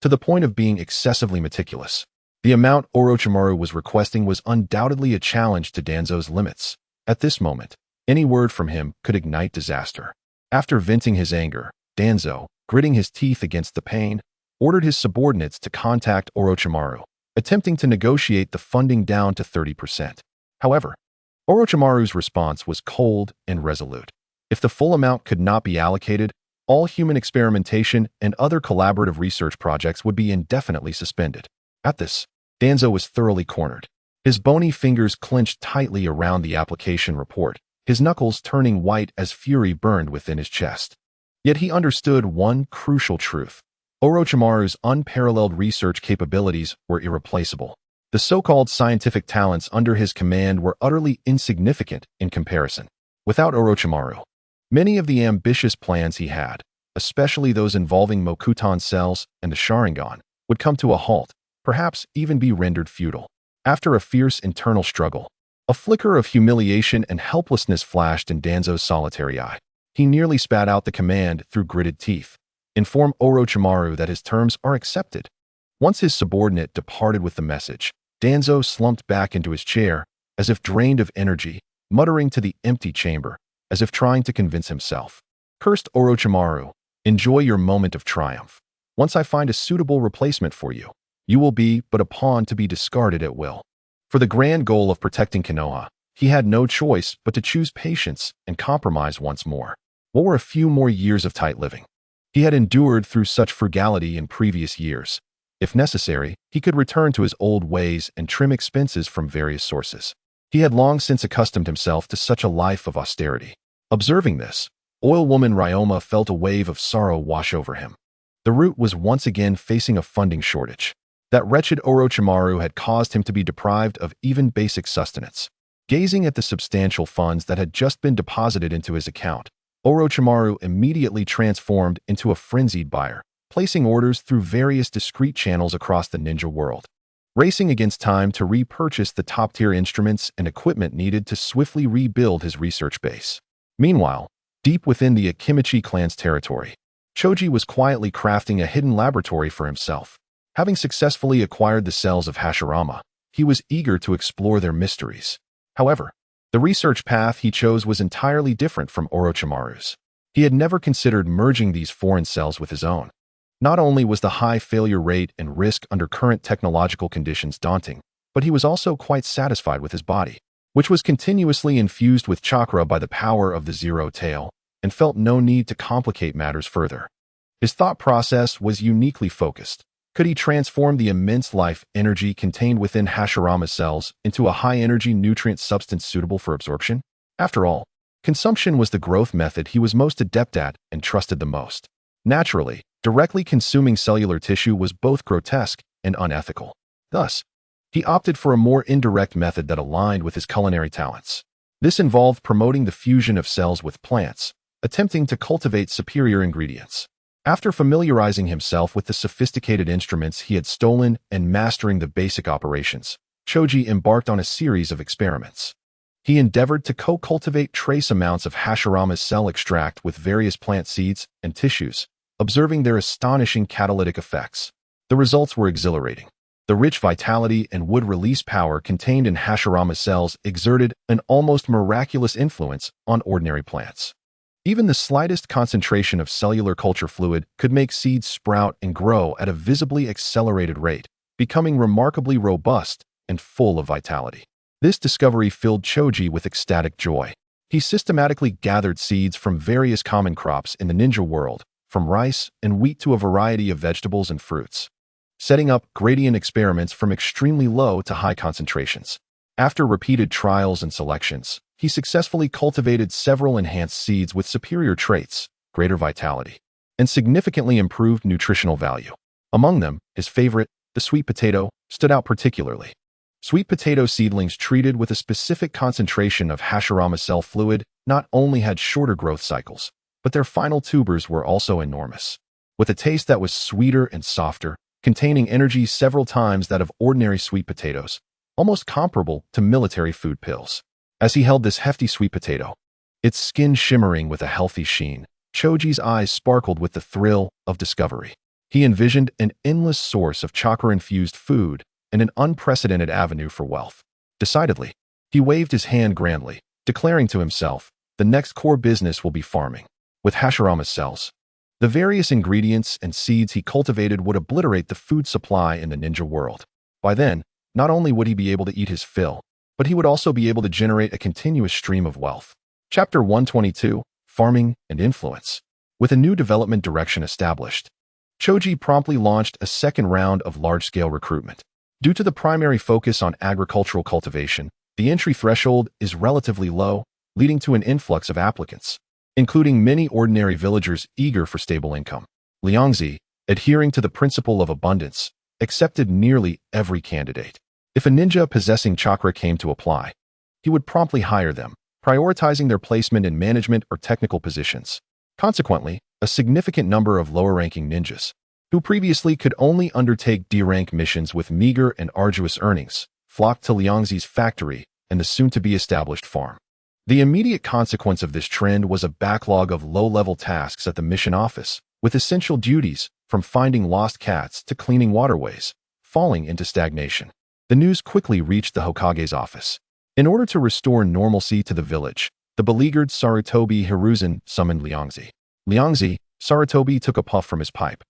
to the point of being excessively meticulous. The amount Orochimaru was requesting was undoubtedly a challenge to Danzo's limits. At this moment, any word from him could ignite disaster. After venting his anger, Danzo, gritting his teeth against the pain, ordered his subordinates to contact Orochimaru, attempting to negotiate the funding down to 30%. However, Orochimaru's response was cold and resolute. If the full amount could not be allocated, all human experimentation and other collaborative research projects would be indefinitely suspended. At this, Danzo was thoroughly cornered. His bony fingers clenched tightly around the application report, his knuckles turning white as fury burned within his chest. Yet he understood one crucial truth. Orochimaru's unparalleled research capabilities were irreplaceable. The so-called scientific talents under his command were utterly insignificant in comparison. Without Orochimaru, many of the ambitious plans he had, especially those involving Mokutan cells and the Sharingan, would come to a halt, perhaps even be rendered futile. After a fierce internal struggle, a flicker of humiliation and helplessness flashed in Danzo's solitary eye. He nearly spat out the command through gritted teeth. Inform Orochimaru that his terms are accepted. Once his subordinate departed with the message, Danzo slumped back into his chair, as if drained of energy, muttering to the empty chamber, as if trying to convince himself. Cursed Orochimaru, enjoy your moment of triumph. Once I find a suitable replacement for you, you will be but a pawn to be discarded at will. For the grand goal of protecting Konoha, he had no choice but to choose patience and compromise once more. What were a few more years of tight living? He had endured through such frugality in previous years. If necessary, he could return to his old ways and trim expenses from various sources. He had long since accustomed himself to such a life of austerity. Observing this, oil woman Ryoma felt a wave of sorrow wash over him. The root was once again facing a funding shortage. That wretched Orochimaru had caused him to be deprived of even basic sustenance. Gazing at the substantial funds that had just been deposited into his account, Orochimaru immediately transformed into a frenzied buyer, placing orders through various discreet channels across the ninja world, racing against time to repurchase the top-tier instruments and equipment needed to swiftly rebuild his research base. Meanwhile, deep within the Akimichi clan's territory, Choji was quietly crafting a hidden laboratory for himself. Having successfully acquired the cells of Hashirama, he was eager to explore their mysteries. However, the research path he chose was entirely different from Orochimaru's. He had never considered merging these foreign cells with his own. Not only was the high failure rate and risk under current technological conditions daunting, but he was also quite satisfied with his body, which was continuously infused with chakra by the power of the Zero Tail, and felt no need to complicate matters further. His thought process was uniquely focused. Could he transform the immense life energy contained within Hashirama cells into a high-energy nutrient substance suitable for absorption? After all, consumption was the growth method he was most adept at and trusted the most. Naturally, directly consuming cellular tissue was both grotesque and unethical. Thus, he opted for a more indirect method that aligned with his culinary talents. This involved promoting the fusion of cells with plants, attempting to cultivate superior ingredients. After familiarizing himself with the sophisticated instruments he had stolen and mastering the basic operations, Choji embarked on a series of experiments. He endeavored to co-cultivate trace amounts of Hashirama's cell extract with various plant seeds and tissues, observing their astonishing catalytic effects. The results were exhilarating. The rich vitality and wood release power contained in Hashirama cells exerted an almost miraculous influence on ordinary plants. Even the slightest concentration of cellular culture fluid could make seeds sprout and grow at a visibly accelerated rate, becoming remarkably robust and full of vitality. This discovery filled Choji with ecstatic joy. He systematically gathered seeds from various common crops in the ninja world, from rice and wheat to a variety of vegetables and fruits, setting up gradient experiments from extremely low to high concentrations. After repeated trials and selections, he successfully cultivated several enhanced seeds with superior traits, greater vitality, and significantly improved nutritional value. Among them, his favorite, the sweet potato, stood out particularly. Sweet potato seedlings treated with a specific concentration of Hashirama cell fluid not only had shorter growth cycles, but their final tubers were also enormous, with a taste that was sweeter and softer, containing energy several times that of ordinary sweet potatoes, almost comparable to military food pills. As he held this hefty sweet potato, its skin shimmering with a healthy sheen, Choji's eyes sparkled with the thrill of discovery. He envisioned an endless source of chakra-infused food and an unprecedented avenue for wealth. Decidedly, he waved his hand grandly, declaring to himself, the next core business will be farming. With Hashirama cells, the various ingredients and seeds he cultivated would obliterate the food supply in the ninja world. By then, not only would he be able to eat his fill, but he would also be able to generate a continuous stream of wealth. Chapter 122, Farming and Influence. With a new development direction established, Choji promptly launched a second round of large-scale recruitment. Due to the primary focus on agricultural cultivation, the entry threshold is relatively low, leading to an influx of applicants, including many ordinary villagers eager for stable income. Liangzi, adhering to the principle of abundance, accepted nearly every candidate. If a ninja possessing chakra came to apply, he would promptly hire them, prioritizing their placement in management or technical positions. Consequently, a significant number of lower-ranking ninjas, who previously could only undertake D-rank missions with meager and arduous earnings, flocked to Liangzi's factory and the soon-to-be-established farm. The immediate consequence of this trend was a backlog of low-level tasks at the mission office, with essential duties, from finding lost cats to cleaning waterways, falling into stagnation. The news quickly reached the Hokage's office. In order to restore normalcy to the village, the beleaguered Sarutobi Hiruzen summoned Liangzi. Liangzi, Sarutobi took a puff from his pipe.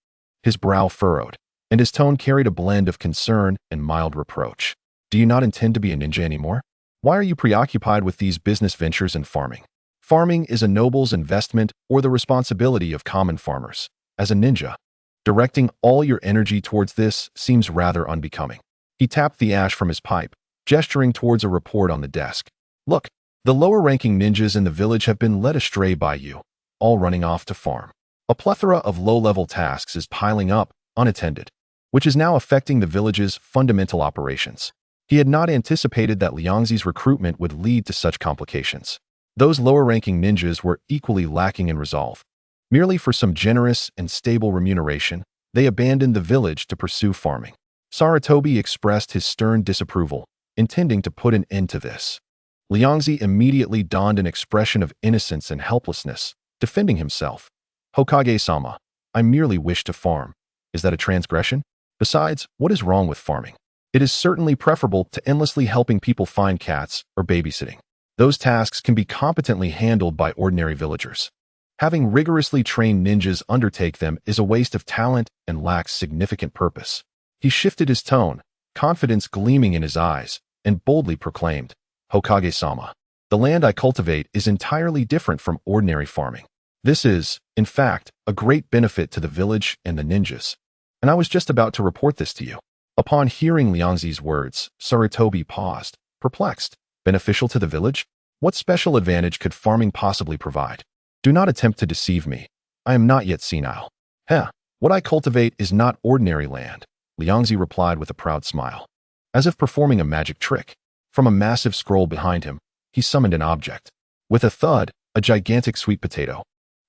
His brow furrowed, and his tone carried a blend of concern and mild reproach. Do you not intend to be a ninja anymore? Why are you preoccupied with these business ventures and farming? Farming is a noble's investment or the responsibility of common farmers. As a ninja, directing all your energy towards this seems rather unbecoming. He tapped the ash from his pipe, gesturing towards a report on the desk. Look, the lower-ranking ninjas in the village have been led astray by you, all running off to farm. A plethora of low-level tasks is piling up, unattended, which is now affecting the village's fundamental operations. He had not anticipated that Liangzi's recruitment would lead to such complications. Those lower-ranking ninjas were equally lacking in resolve. Merely for some generous and stable remuneration, they abandoned the village to pursue farming. Sarutobi expressed his stern disapproval, intending to put an end to this. Liangzi immediately donned an expression of innocence and helplessness, defending himself. Hokage-sama, I merely wish to farm. Is that a transgression? Besides, what is wrong with farming? It is certainly preferable to endlessly helping people find cats or babysitting. Those tasks can be competently handled by ordinary villagers. Having rigorously trained ninjas undertake them is a waste of talent and lacks significant purpose. He shifted his tone, confidence gleaming in his eyes, and boldly proclaimed, Hokage-sama, the land I cultivate is entirely different from ordinary farming. This is, in fact, a great benefit to the village and the ninjas. And I was just about to report this to you. Upon hearing Liangzi's words, Sarutobi paused, perplexed. Beneficial to the village? What special advantage could farming possibly provide? Do not attempt to deceive me. I am not yet senile. What I cultivate is not ordinary land, Liangzi replied with a proud smile. As if performing a magic trick, from a massive scroll behind him, he summoned an object. With a thud, a gigantic sweet potato,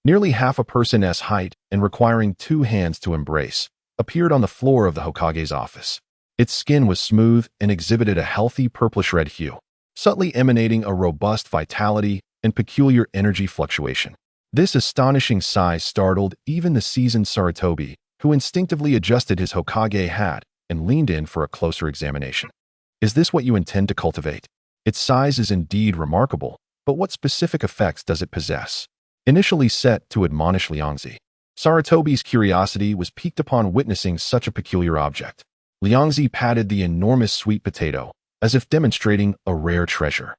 nearly half a person's height and requiring 2 hands to embrace, appeared on the floor of the Hokage's office. Its skin was smooth and exhibited a healthy purplish-red hue, subtly emanating a robust vitality and peculiar energy fluctuation. This astonishing size startled even the seasoned Sarutobi, who instinctively adjusted his Hokage hat and leaned in for a closer examination. Is this what you intend to cultivate? Its size is indeed remarkable, but what specific effects does it possess? Initially set to admonish Liangzi, Sarutobi's curiosity was piqued upon witnessing such a peculiar object. Liangzi patted the enormous sweet potato, as if demonstrating a rare treasure.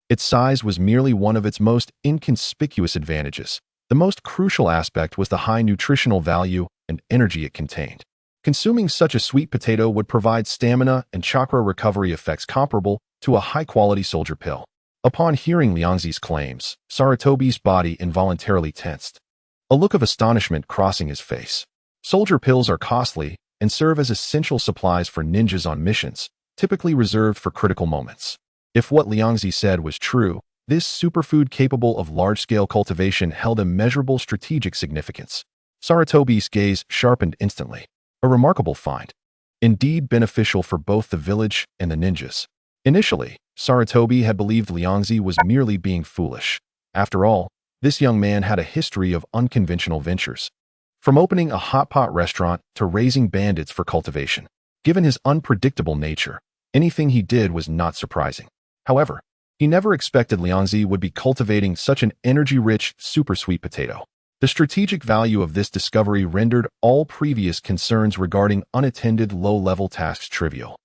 Its size was merely one of its most inconspicuous advantages. The most crucial aspect was the high nutritional value and energy it contained. Consuming such a sweet potato would provide stamina and chakra recovery effects comparable to a high-quality soldier pill. Upon hearing Liangzi's claims, Sarutobi's body involuntarily tensed, a look of astonishment crossing his face. Soldier pills are costly and serve as essential supplies for ninjas on missions, typically reserved for critical moments. If what Liangzi said was true, this superfood capable of large-scale cultivation held immeasurable strategic significance. Sarutobi's gaze sharpened instantly. A remarkable find. Indeed beneficial for both the village and the ninjas. Initially, Sarutobi had believed Liangzi was merely being foolish. After all, this young man had a history of unconventional ventures. From opening a hot pot restaurant to raising bandits for cultivation. Given his unpredictable nature, anything he did was not surprising. However, he never expected Liangzi would be cultivating such an energy-rich, super sweet potato. The strategic value of this discovery rendered all previous concerns regarding unattended low-level tasks trivial.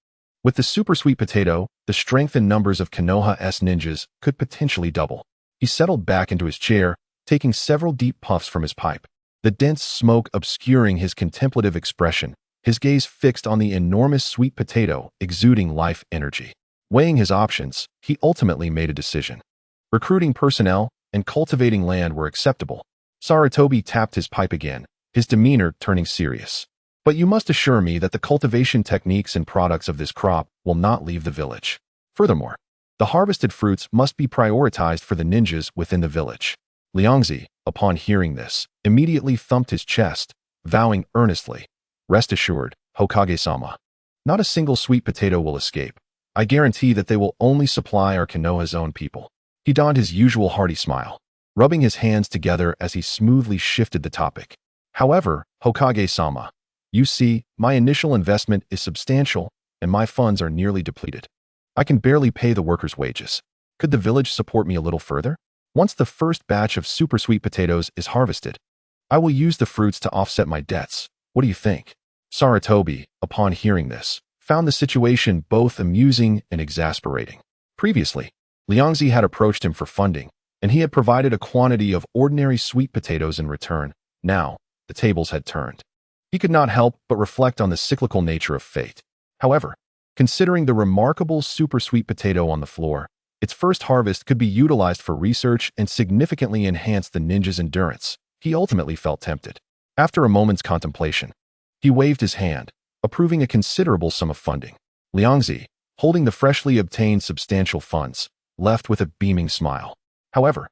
With the super sweet potato, the strength and numbers of Konoha's ninjas could potentially double. He settled back into his chair, taking several deep puffs from his pipe. The dense smoke obscuring his contemplative expression, his gaze fixed on the enormous sweet potato exuding life energy. Weighing his options, he ultimately made a decision. Recruiting personnel and cultivating land were acceptable. Sarutobi tapped his pipe again, his demeanor turning serious. But you must assure me that the cultivation techniques and products of this crop will not leave the village. Furthermore, the harvested fruits must be prioritized for the ninjas within the village. Liangzi, upon hearing this, immediately thumped his chest, vowing earnestly, "Rest assured, Hokage-sama. Not a single sweet potato will escape. I guarantee that they will only supply our Konoha's own people." He donned his usual hearty smile, rubbing his hands together as he smoothly shifted the topic. "However, Hokage-sama, you see, my initial investment is substantial, and my funds are nearly depleted. I can barely pay the workers' wages. Could the village support me a little further? Once the first batch of super sweet potatoes is harvested, I will use the fruits to offset my debts. What do you think?" Sarutobi, upon hearing this, found the situation both amusing and exasperating. Previously, Liangzi had approached him for funding, and he had provided a quantity of ordinary sweet potatoes in return. Now, the tables had turned. He could not help but reflect on the cyclical nature of fate. However, considering the remarkable super sweet potato on the floor, its first harvest could be utilized for research and significantly enhance the ninja's endurance. He ultimately felt tempted. After a moment's contemplation, he waved his hand, approving a considerable sum of funding. Liangzi, holding the freshly obtained substantial funds, left with a beaming smile. However,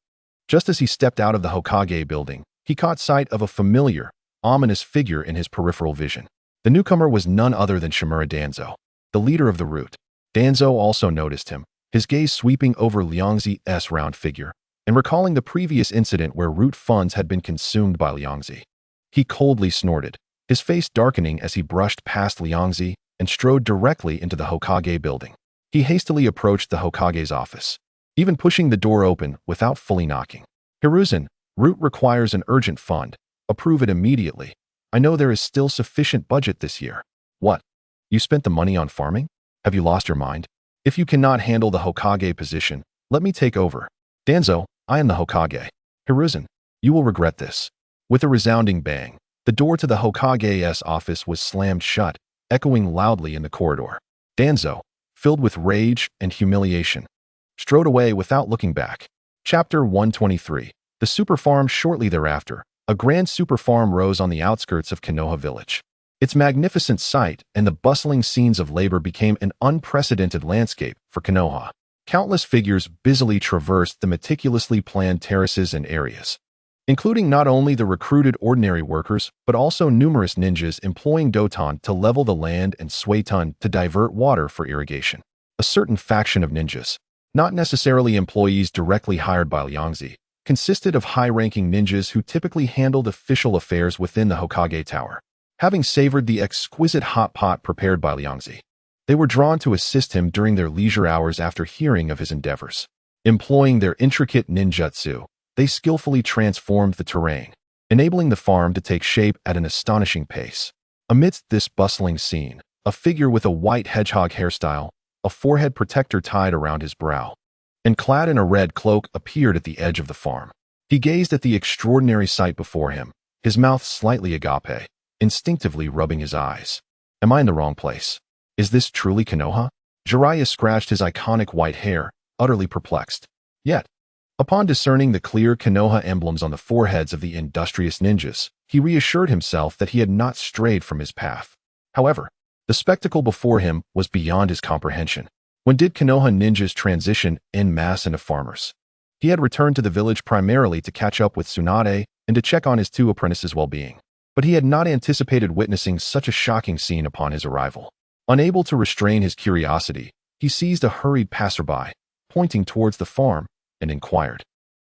just as he stepped out of the Hokage building, he caught sight of a familiar, ominous figure in his peripheral vision. The newcomer was none other than Shimura Danzo, the leader of the route. Danzo also noticed him, his gaze sweeping over Liangzi's round figure, and recalling the previous incident where route funds had been consumed by Liangzi. He coldly snorted, his face darkening as he brushed past Liangzi and strode directly into the Hokage building. He hastily approached the Hokage's office, even pushing the door open without fully knocking. "Hiruzen, route requires an urgent fund. Approve it immediately. I know there is still sufficient budget this year." "What? You spent the money on farming? Have you lost your mind? If you cannot handle the Hokage position, let me take over. Danzo, I am the Hokage. Hiruzen, you will regret this." With a resounding bang, the door to the Hokage's office was slammed shut, echoing loudly in the corridor. Danzo, filled with rage and humiliation, strode away without looking back. Chapter 123. The super farm. Shortly thereafter, a grand super farm rose on the outskirts of Konoha village. Its magnificent sight and the bustling scenes of labor became an unprecedented landscape for Konoha. Countless figures busily traversed the meticulously planned terraces and areas, including not only the recruited ordinary workers, but also numerous ninjas employing Doton to level the land and Suiton to divert water for irrigation. A certain faction of ninjas, not necessarily employees directly hired by Liangzi, consisted of high-ranking ninjas who typically handled official affairs within the Hokage Tower. Having savored the exquisite hot pot prepared by Liangzi, they were drawn to assist him during their leisure hours after hearing of his endeavors. Employing their intricate ninjutsu, they skillfully transformed the terrain, enabling the farm to take shape at an astonishing pace. Amidst this bustling scene, a figure with a white hedgehog hairstyle, a forehead protector tied around his brow, and clad in a red cloak appeared at the edge of the farm. He gazed at the extraordinary sight before him, his mouth slightly agape, instinctively rubbing his eyes. "Am I in the wrong place? Is this truly Konoha?" Jiraiya scratched his iconic white hair, utterly perplexed. Yet, upon discerning the clear Konoha emblems on the foreheads of the industrious ninjas, he reassured himself that he had not strayed from his path. However, the spectacle before him was beyond his comprehension. When did Konoha ninjas transition en masse into farmers? He had returned to the village primarily to catch up with Tsunade and to check on his two apprentices' well-being. But he had not anticipated witnessing such a shocking scene upon his arrival. Unable to restrain his curiosity, he seized a hurried passerby, pointing towards the farm, and inquired,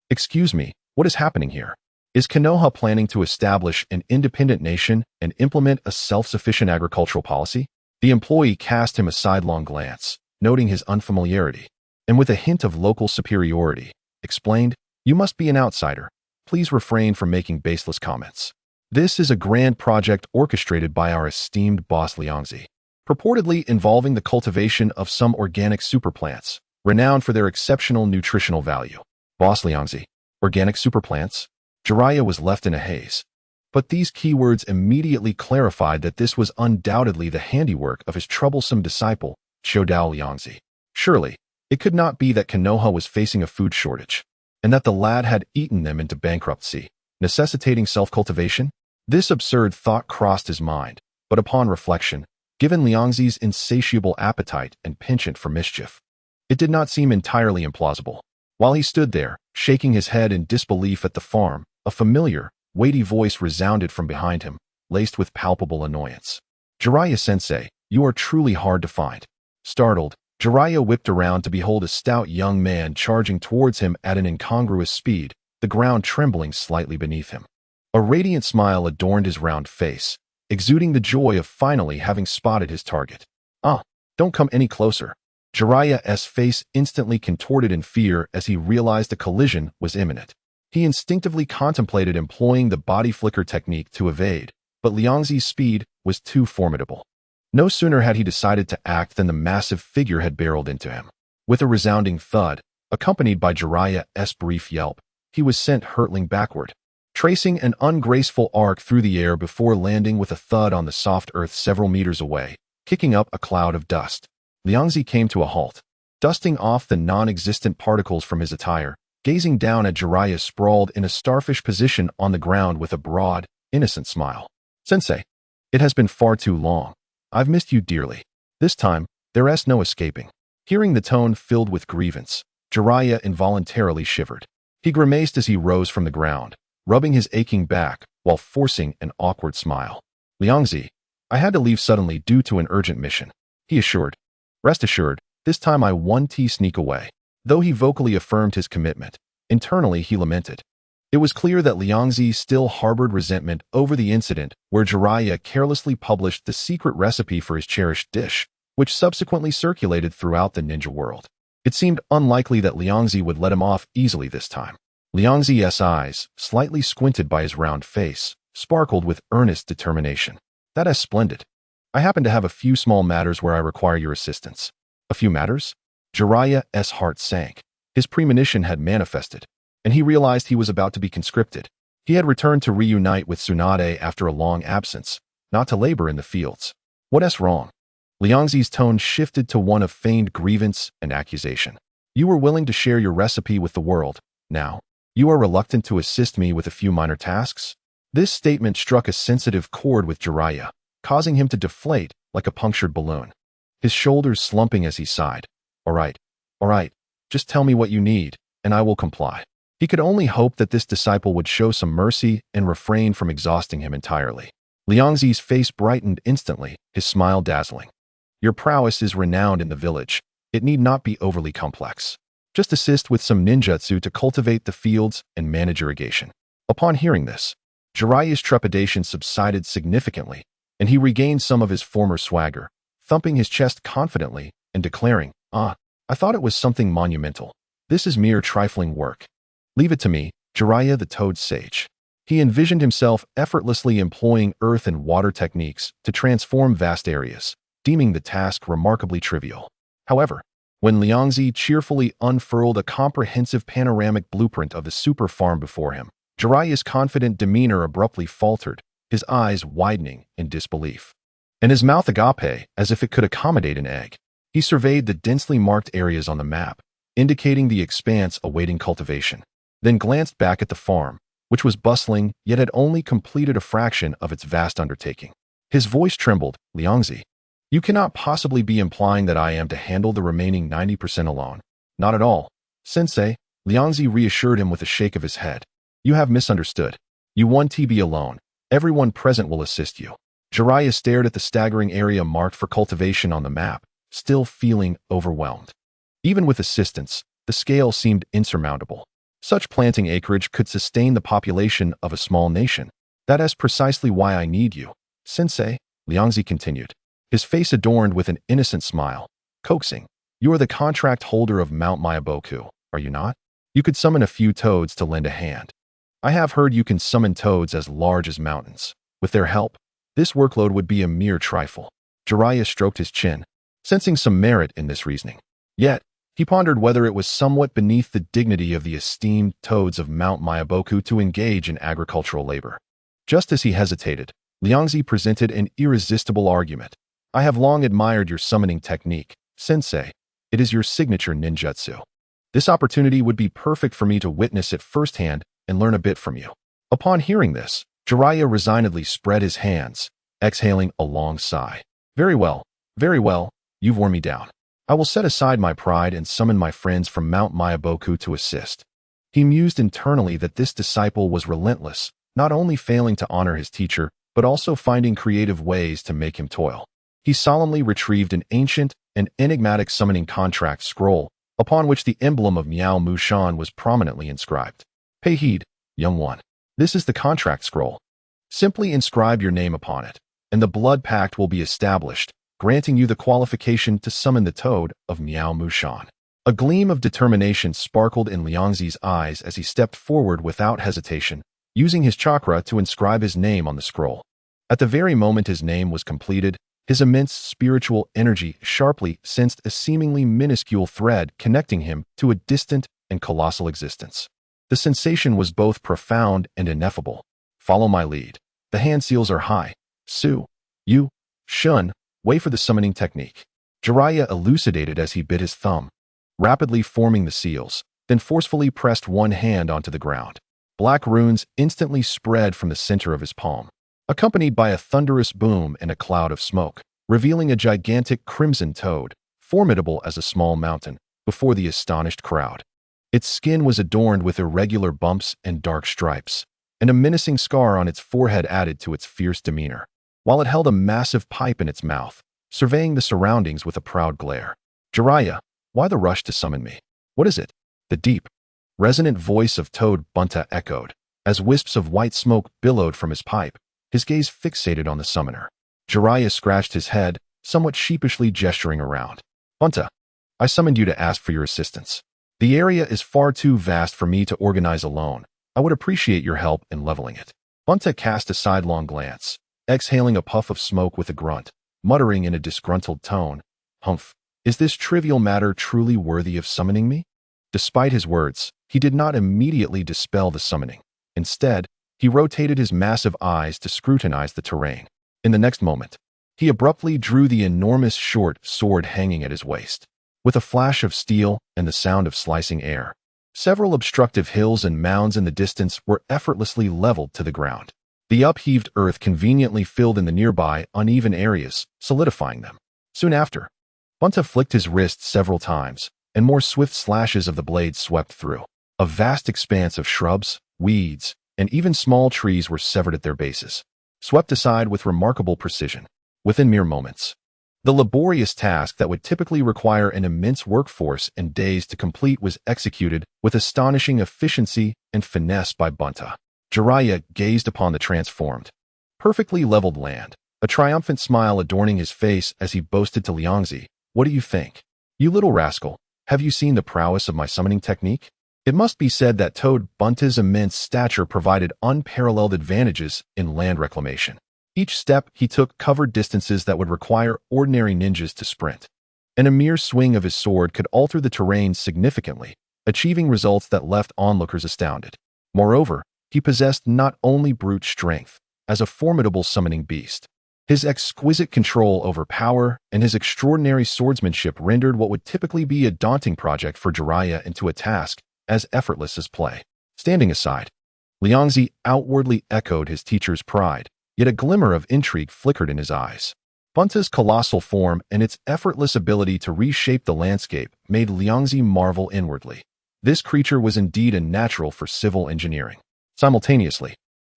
"Excuse me, what is happening here? Is Konoha planning to establish an independent nation and implement a self-sufficient agricultural policy?" The employee cast him a sidelong glance, noting his unfamiliarity, and with a hint of local superiority, explained, "You must be an outsider. Please refrain from making baseless comments. This is a grand project orchestrated by our esteemed boss Liangzi, purportedly involving the cultivation of some organic superplants, renowned for their exceptional nutritional value." Boss Liangzi, organic superplants? Jiraiya was left in a haze. But these keywords immediately clarified that this was undoubtedly the handiwork of his troublesome disciple, Chodao Liangzi. Surely, it could not be that Konoha was facing a food shortage, and that the lad had eaten them into bankruptcy, necessitating self-cultivation? This absurd thought crossed his mind, but upon reflection, given Liangzi's insatiable appetite and penchant for mischief, it did not seem entirely implausible. While he stood there, shaking his head in disbelief at the farm, a familiar, weighty voice resounded from behind him, laced with palpable annoyance. "Jiraiya-sensei, you are truly hard to find." Startled, Jiraiya whipped around to behold a stout young man charging towards him at an incongruous speed, the ground trembling slightly beneath him. A radiant smile adorned his round face, exuding the joy of finally having spotted his target. "Ah, don't come any closer." Jiraiya's face instantly contorted in fear as he realized a collision was imminent. He instinctively contemplated employing the body flicker technique to evade, but Liangzi's speed was too formidable. No sooner had he decided to act than the massive figure had barreled into him. With a resounding thud, accompanied by Jiraiya's brief yelp, he was sent hurtling backward, tracing an ungraceful arc through the air before landing with a thud on the soft earth several meters away, kicking up a cloud of dust. Liangzi came to a halt, dusting off the non-existent particles from his attire, gazing down at Jiraiya sprawled in a starfish position on the ground with a broad, innocent smile. "Sensei, it has been far too long. I've missed you dearly. This time, there's no escaping." Hearing the tone filled with grievance, Jiraiya involuntarily shivered. He grimaced as he rose from the ground, rubbing his aching back while forcing an awkward smile. "Liangzi, I had to leave suddenly due to an urgent mission," he assured. "Rest assured, this time I won't sneak away." Though he vocally affirmed his commitment, internally he lamented. It was clear that Liangzi still harbored resentment over the incident where Jiraiya carelessly published the secret recipe for his cherished dish, which subsequently circulated throughout the ninja world. It seemed unlikely that Liangzi would let him off easily this time. Liangzi's eyes, slightly squinted by his round face, sparkled with earnest determination. "That is splendid. I happen to have a few small matters where I require your assistance." "A few matters?" Jiraiya's heart sank. His premonition had manifested, and he realized he was about to be conscripted. He had returned to reunite with Tsunade after a long absence, not to labor in the fields. "What's wrong?" Liangzi's tone shifted to one of feigned grievance and accusation. "You were willing to share your recipe with the world. Now, you are reluctant to assist me with a few minor tasks?" This statement struck a sensitive chord with Jiraiya, causing him to deflate like a punctured balloon, his shoulders slumping as he sighed. All right, just tell me what you need, and I will comply." He could only hope that this disciple would show some mercy and refrain from exhausting him entirely. Liangzi's face brightened instantly, his smile dazzling. "Your prowess is renowned in the village. It need not be overly complex. Just assist with some ninjutsu to cultivate the fields and manage irrigation." Upon hearing this, Jiraiya's trepidation subsided significantly, and he regained some of his former swagger, thumping his chest confidently and declaring, I thought it was something monumental. This is mere trifling work. Leave it to me, Jiraiya the Toad Sage." He envisioned himself effortlessly employing earth and water techniques to transform vast areas, deeming the task remarkably trivial. However, when Liangzi cheerfully unfurled a comprehensive panoramic blueprint of the super farm before him, Jiraiya's confident demeanor abruptly faltered, his eyes widening in disbelief, and his mouth agape as if it could accommodate an egg. He surveyed the densely marked areas on the map, indicating the expanse awaiting cultivation, then glanced back at the farm, which was bustling yet had only completed a fraction of its vast undertaking. His voice trembled. Liangzi, you cannot possibly be implying that I am to handle the remaining 90% alone. Not at all, Sensei, Liangzi reassured him with a shake of his head. You have misunderstood. You won't be alone. Everyone present will assist you. Jiraiya stared at the staggering area marked for cultivation on the map, still feeling overwhelmed. Even with assistance, the scale seemed insurmountable. Such planting acreage could sustain the population of a small nation. That is precisely why I need you, Sensei, Liangzi continued, his face adorned with an innocent smile, coaxing. You are the contract holder of Mount Myaboku, are you not? You could summon a few toads to lend a hand. I have heard you can summon toads as large as mountains. With their help, this workload would be a mere trifle. Jiraiya stroked his chin, sensing some merit in this reasoning. Yet, he pondered whether it was somewhat beneath the dignity of the esteemed toads of Mount Myaboku to engage in agricultural labor. Just as he hesitated, Liangzi presented an irresistible argument. I have long admired your summoning technique, Sensei. It is your signature ninjutsu. This opportunity would be perfect for me to witness it firsthand and learn a bit from you. Upon hearing this, Jiraiya resignedly spread his hands, exhaling a long sigh. Very well, you've worn me down. I will set aside my pride and summon my friends from Mount Myaboku to assist. He mused internally that this disciple was relentless, not only failing to honor his teacher, but also finding creative ways to make him toil. He solemnly retrieved an ancient and enigmatic summoning contract scroll, upon which the emblem of Miao Mushan was prominently inscribed. Pay heed, young one. This is the contract scroll. Simply inscribe your name upon it, and the blood pact will be established, granting you the qualification to summon the toad of Miao Mushan. A gleam of determination sparkled in Liangzi's eyes as he stepped forward without hesitation, using his chakra to inscribe his name on the scroll. At the very moment his name was completed, his immense spiritual energy sharply sensed a seemingly minuscule thread connecting him to a distant and colossal existence. The sensation was both profound and ineffable. Follow my lead. The hand seals are high. Su, Yu, Shun, wait for the summoning technique. Jiraiya elucidated as he bit his thumb, rapidly forming the seals, then forcefully pressed one hand onto the ground. Black runes instantly spread from the center of his palm, accompanied by a thunderous boom and a cloud of smoke, revealing a gigantic crimson toad, formidable as a small mountain, before the astonished crowd. Its skin was adorned with irregular bumps and dark stripes, and a menacing scar on its forehead added to its fierce demeanor, while it held a massive pipe in its mouth, surveying the surroundings with a proud glare. Jiraiya, why the rush to summon me? What is it? The deep, resonant voice of Toad Bunta echoed, as wisps of white smoke billowed from his pipe, his gaze fixated on the summoner. Jiraiya scratched his head, somewhat sheepishly gesturing around. Bunta, I summoned you to ask for your assistance. The area is far too vast for me to organize alone. I would appreciate your help in leveling it. Bunta cast a sidelong glance, exhaling a puff of smoke with a grunt, muttering in a disgruntled tone, Humph, is this trivial matter truly worthy of summoning me? Despite his words, he did not immediately dispel the summoning. Instead, he rotated his massive eyes to scrutinize the terrain. In the next moment, he abruptly drew the enormous short sword hanging at his waist. With a flash of steel and the sound of slicing air, several obstructive hills and mounds in the distance were effortlessly leveled to the ground. The upheaved earth conveniently filled in the nearby uneven areas, solidifying them. Soon after, Bunta flicked his wrist several times, and more swift slashes of the blade swept through. A vast expanse of shrubs, weeds, and even small trees were severed at their bases, swept aside with remarkable precision, within mere moments. The laborious task that would typically require an immense workforce and days to complete was executed with astonishing efficiency and finesse by Bunta. Jiraiya gazed upon the transformed, perfectly leveled land, a triumphant smile adorning his face as he boasted to Liangzi, What do you think? You little rascal, have you seen the prowess of my summoning technique? It must be said that Toad Bunta's immense stature provided unparalleled advantages in land reclamation. Each step he took covered distances that would require ordinary ninjas to sprint, and a mere swing of his sword could alter the terrain significantly, achieving results that left onlookers astounded. Moreover, he possessed not only brute strength, as a formidable summoning beast. His exquisite control over power and his extraordinary swordsmanship rendered what would typically be a daunting project for Jiraiya into a task as effortless as play. Standing aside, Liangzi outwardly echoed his teacher's pride, yet a glimmer of intrigue flickered in his eyes. Bunta's colossal form and its effortless ability to reshape the landscape made Liangzi marvel inwardly. This creature was indeed a natural for civil engineering. Simultaneously,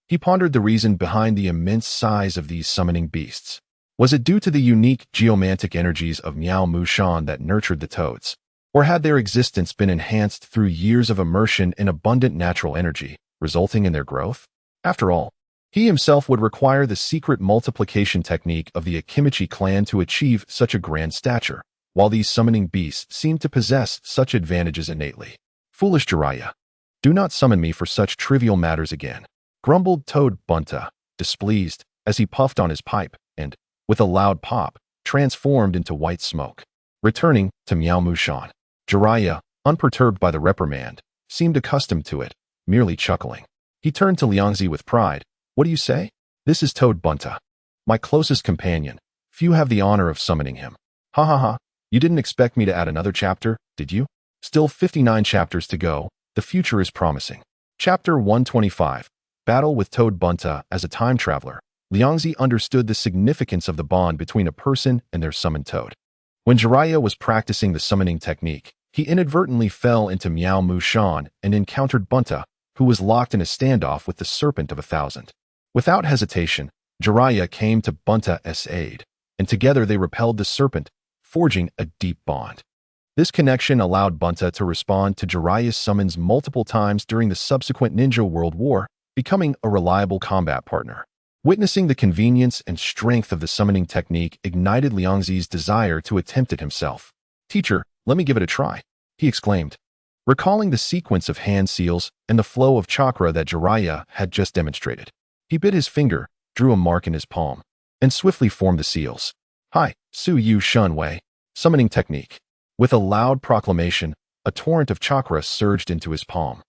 he pondered the reason behind the immense size of these summoning beasts. Was it due to the unique geomantic energies of Miao Mushan that nurtured the toads? Or had their existence been enhanced through years of immersion in abundant natural energy, resulting in their growth? After all, he himself would require the secret multiplication technique of the Akimichi clan to achieve such a grand stature, while these summoning beasts seemed to possess such advantages innately. Foolish Jiraiya, do not summon me for such trivial matters again, grumbled Toad Bunta, displeased, as he puffed on his pipe and, with a loud pop, transformed into white smoke. Returning to Miao Mushan, Jiraiya, unperturbed by the reprimand, seemed accustomed to it, merely chuckling. He turned to Liangzi with pride. What do you say? This is Toad Bunta, my closest companion. Few have the honor of summoning him. Ha ha ha, you didn't expect me to add another chapter, did you? Still 59 chapters to go, the future is promising. Chapter 125. Battle with Toad Bunta. As a time traveler, Liangzi understood the significance of the bond between a person and their summoned toad. When Jiraiya was practicing the summoning technique, he inadvertently fell into Miao Mushan and encountered Bunta, who was locked in a standoff with the Serpent of 1,000. Without hesitation, Jiraiya came to Bunta's aid, and together they repelled the serpent, forging a deep bond. This connection allowed Bunta to respond to Jiraiya's summons multiple times during the subsequent Ninja World War, becoming a reliable combat partner. Witnessing the convenience and strength of the summoning technique ignited Liangzi's desire to attempt it himself. Teacher, let me give it a try, he exclaimed, recalling the sequence of hand seals and the flow of chakra that Jiraiya had just demonstrated. He bit his finger, drew a mark in his palm, and swiftly formed the seals. Hi, Su Yu Shun Wei. Summoning technique. With a loud proclamation, a torrent of chakra surged into his palm,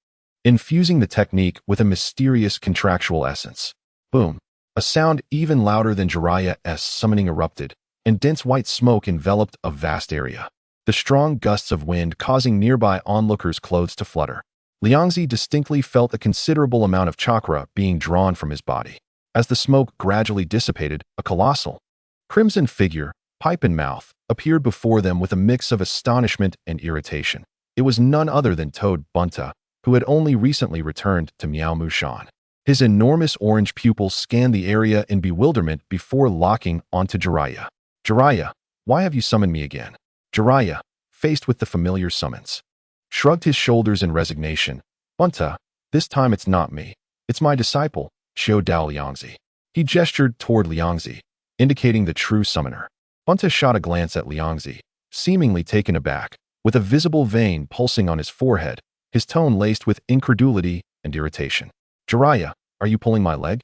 infusing the technique with a mysterious contractual essence. Boom! A sound even louder than Jiraiya's summoning erupted, and dense white smoke enveloped a vast area, the strong gusts of wind causing nearby onlookers' clothes to flutter. Liangzi distinctly felt a considerable amount of chakra being drawn from his body. As the smoke gradually dissipated, a colossal, crimson figure, pipe in mouth, appeared before them with a mix of astonishment and irritation. It was none other than Toad Bunta, who had only recently returned to Miao Mushan. His enormous orange pupils scanned the area in bewilderment before locking onto Jiraiya. Jiraiya, why have you summoned me again? Jiraiya, faced with the familiar summons, shrugged his shoulders in resignation. Bunta, this time it's not me. It's my disciple, Xiao Dao Liangzi. He gestured toward Liangzi, indicating the true summoner. Bunta shot a glance at Liangzi, seemingly taken aback, with a visible vein pulsing on his forehead, his tone laced with incredulity and irritation. Jiraiya, are you pulling my leg?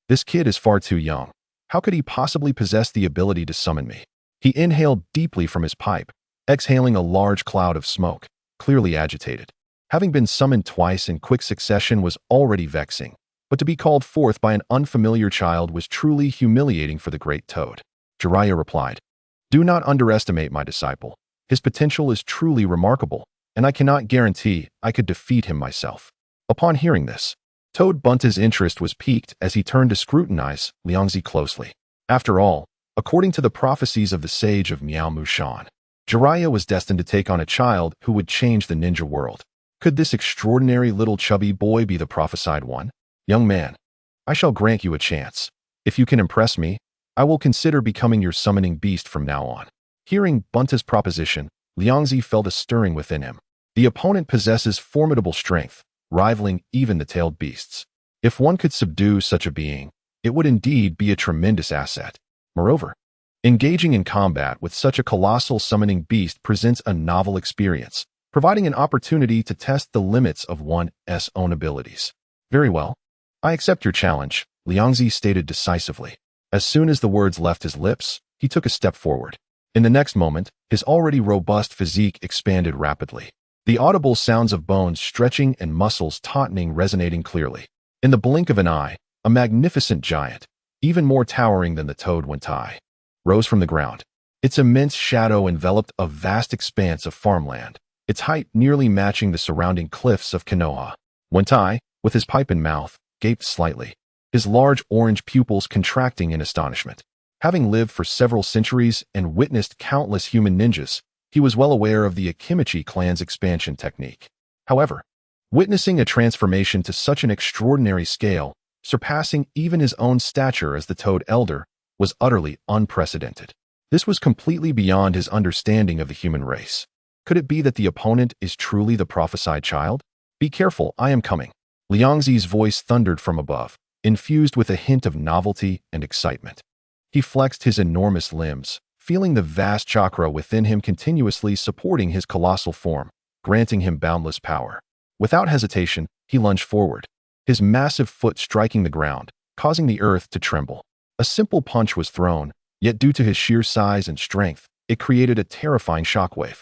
This kid is far too young. How could he possibly possess the ability to summon me? He inhaled deeply from his pipe, exhaling a large cloud of smoke, clearly agitated. Having been summoned twice in quick succession was already vexing, but to be called forth by an unfamiliar child was truly humiliating for the great toad. Jiraiya replied, do not underestimate my disciple. His potential is truly remarkable, and I cannot guarantee I could defeat him myself. Upon hearing this, Toad Bunta's interest was piqued as he turned to scrutinize Liangzi closely. After all, according to the prophecies of the sage of Miao Mushan, Jiraiya was destined to take on a child who would change the ninja world. Could this extraordinary little chubby boy be the prophesied one? Young man, I shall grant you a chance. If you can impress me, I will consider becoming your summoning beast from now on. Hearing Bunta's proposition, Liangzi felt a stirring within him. The opponent possesses formidable strength, rivaling even the tailed beasts. If one could subdue such a being, it would indeed be a tremendous asset. Moreover, engaging in combat with such a colossal summoning beast presents a novel experience, providing an opportunity to test the limits of one's own abilities. Very well. I accept your challenge, Liangzi stated decisively. As soon as the words left his lips, he took a step forward. In the next moment, his already robust physique expanded rapidly. The audible sounds of bones stretching and muscles tautening resonating clearly. In the blink of an eye, a magnificent giant, even more towering than the toad Wentai, rose from the ground. Its immense shadow enveloped a vast expanse of farmland, its height nearly matching the surrounding cliffs of Konoha. Wentai, with his pipe in mouth, gaped slightly, his large orange pupils contracting in astonishment. Having lived for several centuries and witnessed countless human ninjas, he was well aware of the Akimichi clan's expansion technique. However, witnessing a transformation to such an extraordinary scale, surpassing even his own stature as the Toad Elder, was utterly unprecedented. This was completely beyond his understanding of the human race. Could it be that the opponent is truly the prophesied child? Be careful, I am coming. Liangzi's voice thundered from above, infused with a hint of novelty and excitement. He flexed his enormous limbs, feeling the vast chakra within him continuously supporting his colossal form, granting him boundless power. Without hesitation, he lunged forward, his massive foot striking the ground, causing the earth to tremble. A simple punch was thrown, yet due to his sheer size and strength, it created a terrifying shockwave,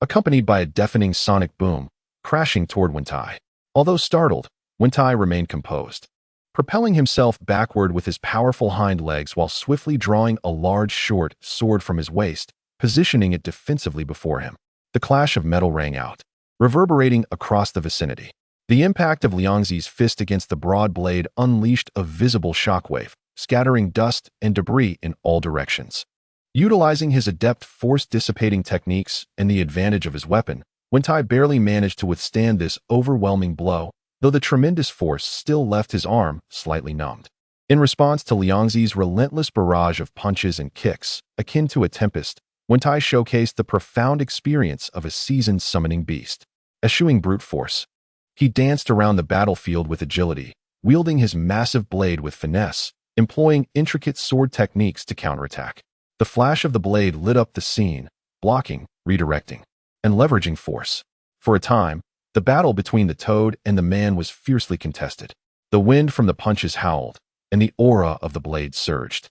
accompanied by a deafening sonic boom, crashing toward Wentai. Although startled, Wentai remained composed, propelling himself backward with his powerful hind legs while swiftly drawing a large short sword from his waist, positioning it defensively before him. The clash of metal rang out, reverberating across the vicinity. The impact of Liangzi's fist against the broad blade unleashed a visible shockwave, scattering dust and debris in all directions. Utilizing his adept force-dissipating techniques and the advantage of his weapon, Wentai barely managed to withstand this overwhelming blow, though the tremendous force still left his arm slightly numbed. In response to Liangzi's relentless barrage of punches and kicks, akin to a tempest, Wentai showcased the profound experience of a seasoned summoning beast. Eschewing brute force, he danced around the battlefield with agility, wielding his massive blade with finesse, employing intricate sword techniques to counterattack. The flash of the blade lit up the scene, blocking, redirecting, and leveraging force. For a time, the battle between the toad and the man was fiercely contested. The wind from the punches howled, and the aura of the blade surged,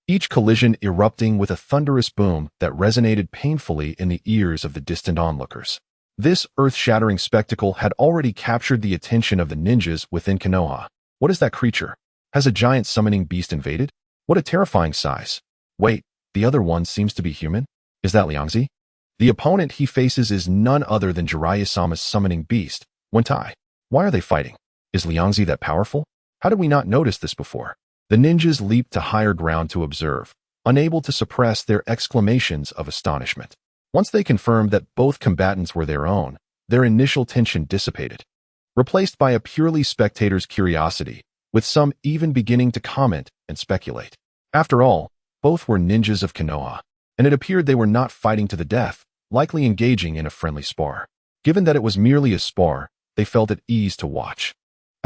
each collision erupting with a thunderous boom that resonated painfully in the ears of the distant onlookers. This earth-shattering spectacle had already captured the attention of the ninjas within Konoha. What is that creature? Has a giant summoning beast invaded? What a terrifying size. Wait, the other one seems to be human? Is that Liangzi? The opponent he faces is none other than Jiraiya-sama's summoning beast, Wentai. Why are they fighting? Is Liangzi that powerful? How did we not notice this before? The ninjas leaped to higher ground to observe, unable to suppress their exclamations of astonishment. Once they confirmed that both combatants were their own, their initial tension dissipated, replaced by a purely spectator's curiosity, with some even beginning to comment and speculate. After all, both were ninjas of Konoha, and it appeared they were not fighting to the death, likely engaging in a friendly spar. Given that it was merely a spar, they felt at ease to watch.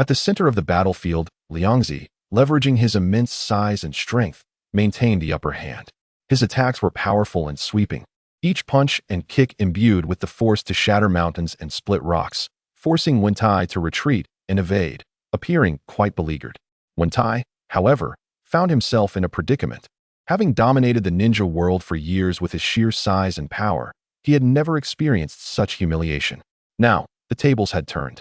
At the center of the battlefield, Liangzi, leveraging his immense size and strength, maintained the upper hand. His attacks were powerful and sweeping, each punch and kick imbued with the force to shatter mountains and split rocks, forcing Wentai to retreat and evade, appearing quite beleaguered. Wentai, however, found himself in a predicament. Having dominated the ninja world for years with his sheer size and power, he had never experienced such humiliation. Now, the tables had turned,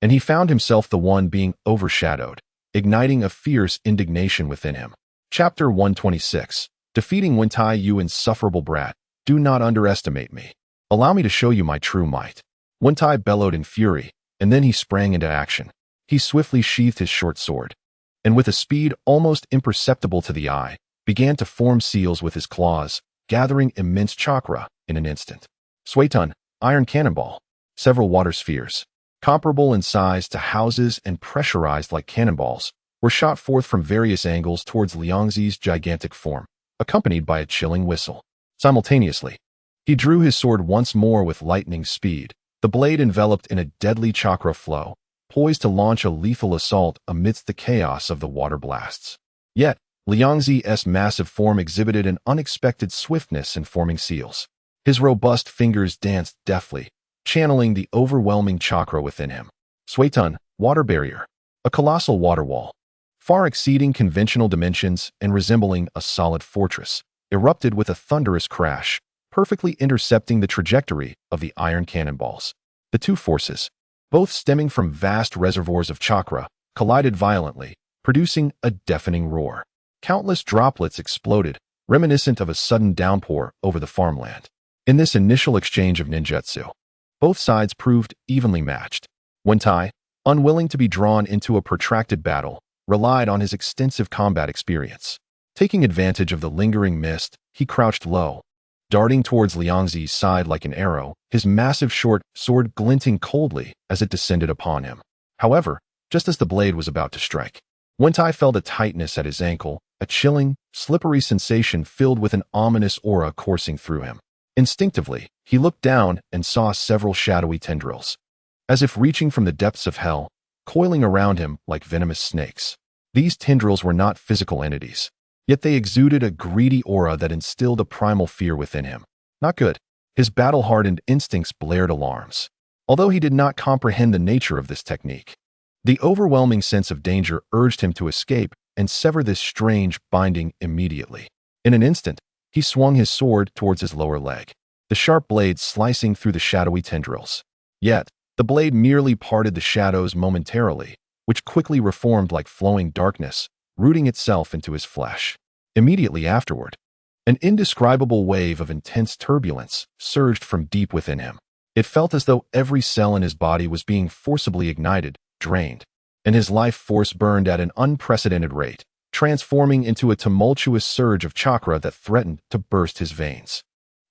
and he found himself the one being overshadowed, igniting a fierce indignation within him. Chapter 126. Defeating Wentai, you insufferable brat. Do not underestimate me. Allow me to show you my true might. Wentai bellowed in fury, and then he sprang into action. He swiftly sheathed his short sword, and with a speed almost imperceptible to the eye, began to form seals with his claws, gathering immense chakra in an instant. Suetun, iron cannonball. Several water spheres, comparable in size to houses and pressurized like cannonballs, were shot forth from various angles towards Liangzi's gigantic form, accompanied by a chilling whistle. Simultaneously, he drew his sword once more with lightning speed, the blade enveloped in a deadly chakra flow, poised to launch a lethal assault amidst the chaos of the water blasts. Yet, Liangzi's massive form exhibited an unexpected swiftness in forming seals. His robust fingers danced deftly, channeling the overwhelming chakra within him. Suetun, water barrier. A colossal water wall, far exceeding conventional dimensions and resembling a solid fortress, erupted with a thunderous crash, perfectly intercepting the trajectory of the iron cannonballs. The two forces, both stemming from vast reservoirs of chakra, collided violently, producing a deafening roar. Countless droplets exploded, reminiscent of a sudden downpour over the farmland. In this initial exchange of ninjutsu, both sides proved evenly matched. Wentai, unwilling to be drawn into a protracted battle, relied on his extensive combat experience. Taking advantage of the lingering mist, he crouched low, darting towards Liangzi's side like an arrow, his massive short sword glinting coldly as it descended upon him. However, just as the blade was about to strike, Wentai felt a tightness at his ankle, a chilling, slippery sensation filled with an ominous aura coursing through him. Instinctively, he looked down and saw several shadowy tendrils, as if reaching from the depths of hell, coiling around him like venomous snakes. These tendrils were not physical entities, yet they exuded a greedy aura that instilled a primal fear within him. Not good. His battle-hardened instincts blared alarms. Although he did not comprehend the nature of this technique, the overwhelming sense of danger urged him to escape and sever this strange binding immediately. In an instant, he swung his sword towards his lower leg, the sharp blade slicing through the shadowy tendrils. Yet, the blade merely parted the shadows momentarily, which quickly reformed like flowing darkness, rooting itself into his flesh. Immediately afterward, an indescribable wave of intense turbulence surged from deep within him. It felt as though every cell in his body was being forcibly ignited, drained, and his life force burned at an unprecedented rate, transforming into a tumultuous surge of chakra that threatened to burst his veins.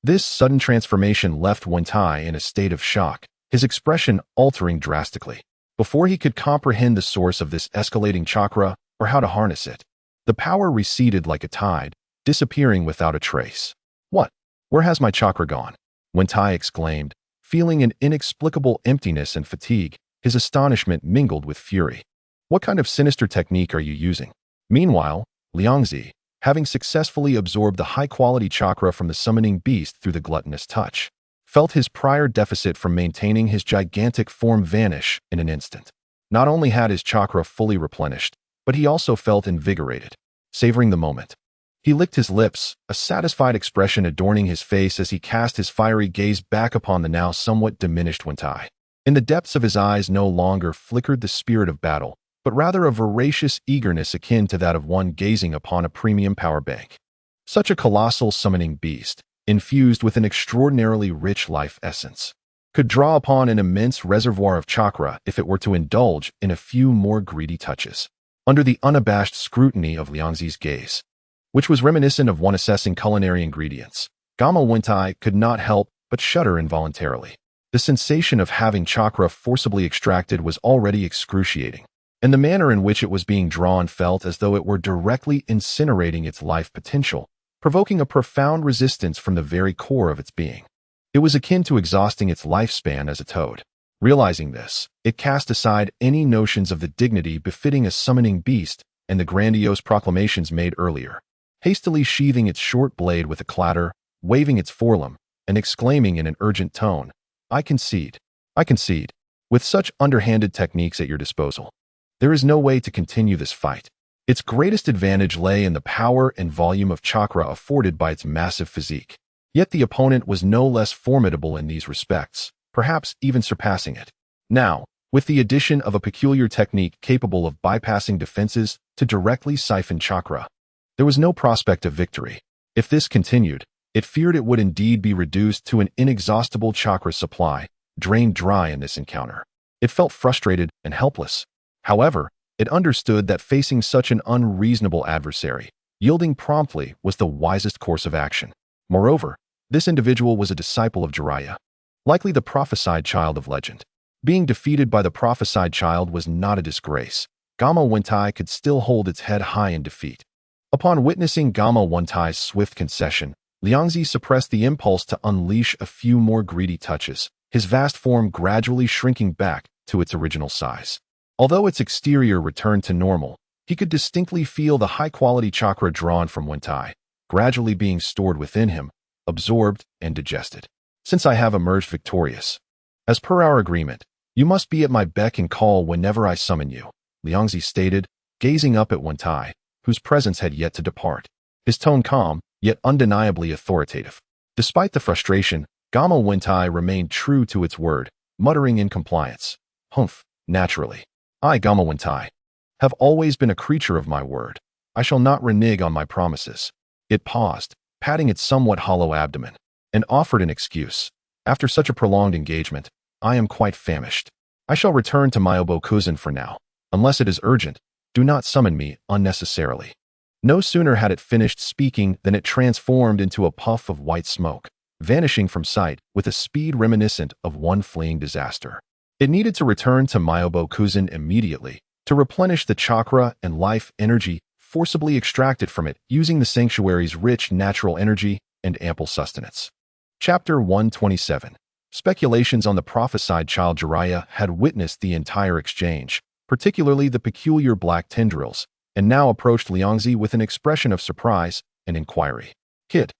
This sudden transformation left Wentai in a state of shock, his expression altering drastically. Before he could comprehend the source of this escalating chakra or how to harness it, the power receded like a tide, disappearing without a trace. What? Where has my chakra gone? Wentai exclaimed, feeling an inexplicable emptiness and fatigue, his astonishment mingled with fury. What kind of sinister technique are you using? Meanwhile, Liangzi, having successfully absorbed the high-quality chakra from the summoning beast through the gluttonous touch, felt his prior deficit from maintaining his gigantic form vanish in an instant. Not only had his chakra fully replenished, but he also felt invigorated. Savoring the moment, he licked his lips, a satisfied expression adorning his face as he cast his fiery gaze back upon the now somewhat diminished Wentai. In the depths of his eyes no longer flickered the spirit of battle, but rather a voracious eagerness akin to that of one gazing upon a premium power bank. Such a colossal summoning beast, infused with an extraordinarily rich life essence, could draw upon an immense reservoir of chakra if it were to indulge in a few more greedy touches. Under the unabashed scrutiny of Liangzi's gaze, which was reminiscent of one assessing culinary ingredients, Gama Wentai could not help but shudder involuntarily. The sensation of having chakra forcibly extracted was already excruciating, and the manner in which it was being drawn felt as though it were directly incinerating its life potential, provoking a profound resistance from the very core of its being. It was akin to exhausting its lifespan as a toad. Realizing this, it cast aside any notions of the dignity befitting a summoning beast and the grandiose proclamations made earlier, hastily sheathing its short blade with a clatter, waving its forelimb, and exclaiming in an urgent tone, I concede. I concede. With such underhanded techniques at your disposal, there is no way to continue this fight. Its greatest advantage lay in the power and volume of chakra afforded by its massive physique. Yet the opponent was no less formidable in these respects, perhaps even surpassing it. Now, with the addition of a peculiar technique capable of bypassing defenses to directly siphon chakra, there was no prospect of victory. If this continued, it feared it would indeed be reduced to an inexhaustible chakra supply, drained dry in this encounter. It felt frustrated and helpless. However, it understood that facing such an unreasonable adversary, yielding promptly was the wisest course of action. Moreover, this individual was a disciple of Jiraiya, likely the prophesied child of legend. Being defeated by the prophesied child was not a disgrace. Gama Wentai could still hold its head high in defeat. Upon witnessing Gama Wentai's swift concession, Liangzi suppressed the impulse to unleash a few more greedy touches, his vast form gradually shrinking back to its original size. Although its exterior returned to normal, he could distinctly feel the high-quality chakra drawn from Wentai, gradually being stored within him, absorbed and digested. Since I have emerged victorious, as per our agreement, you must be at my beck and call whenever I summon you, Liangzi stated, gazing up at Wentai, whose presence had yet to depart. His tone calm, yet undeniably authoritative. Despite the frustration, Gama Wentai remained true to its word, muttering in compliance. Humph, naturally. I, Gama Wentai, have always been a creature of my word. I shall not renege on my promises. It paused, patting its somewhat hollow abdomen, and offered an excuse. After such a prolonged engagement, I am quite famished. I shall return to Myobokuzen for now. Unless it is urgent, do not summon me unnecessarily. No sooner had it finished speaking than it transformed into a puff of white smoke, vanishing from sight with a speed reminiscent of one fleeing disaster. It needed to return to Myobokuzen immediately to replenish the chakra and life energy forcibly extracted from it using the sanctuary's rich natural energy and ample sustenance. Chapter 127. Speculations on the prophesied child Jiraiya had witnessed the entire exchange, particularly the peculiar black tendrils, and now approached Liangzi with an expression of surprise and inquiry. Kid,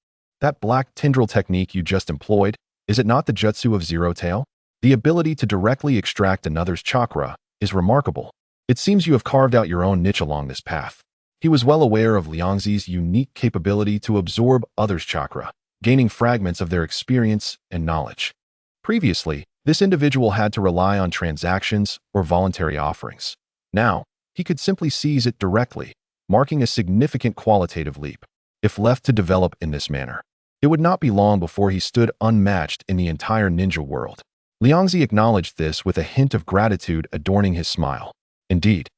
that black tendril technique you just employed, is it not the jutsu of Zero Tail? The ability to directly extract another's chakra is remarkable. It seems you have carved out your own niche along this path. He was well aware of Liangzi's unique capability to absorb others' chakra, gaining fragments of their experience and knowledge. Previously, this individual had to rely on transactions or voluntary offerings. Now, he could simply seize it directly, marking a significant qualitative leap. If left to develop in this manner, it would not be long before he stood unmatched in the entire ninja world. Liangzi acknowledged this with a hint of gratitude adorning his smile. Indeed,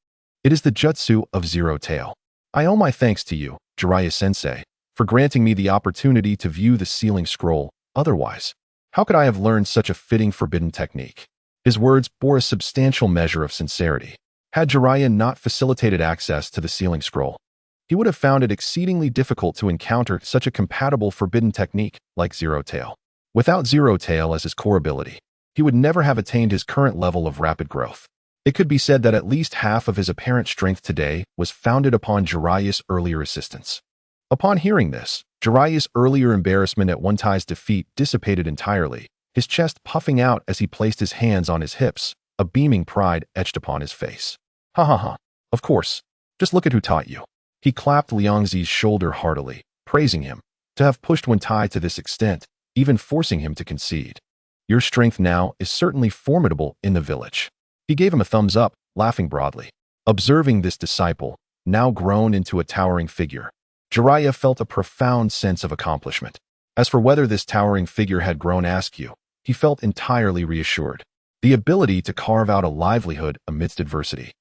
it is the jutsu of Zero Tail. I owe my thanks to you, Jiraiya-sensei, for granting me the opportunity to view the sealing scroll. Otherwise, how could I have learned such a fitting forbidden technique? His words bore a substantial measure of sincerity. Had Jiraiya not facilitated access to the sealing scroll, he would have found it exceedingly difficult to encounter such a compatible forbidden technique like Zero Tail. Without Zero Tail as his core ability, he would never have attained his current level of rapid growth. It could be said that at least half of his apparent strength today was founded upon Jiraiya's earlier assistance. Upon hearing this, Jiraiya's earlier embarrassment at One Tai's defeat dissipated entirely, his chest puffing out as he placed his hands on his hips, a beaming pride etched upon his face. Ha ha ha. Of course. Just look at who taught you. He clapped Liangzi's shoulder heartily, praising him, to have pushed One Tai to this extent, even forcing him to concede. Your strength now is certainly formidable in the village. He gave him a thumbs up, laughing broadly. Observing this disciple, now grown into a towering figure, Jiraiya felt a profound sense of accomplishment. As for whether this towering figure had grown askew, he felt entirely reassured. The ability to carve out a livelihood amidst adversity,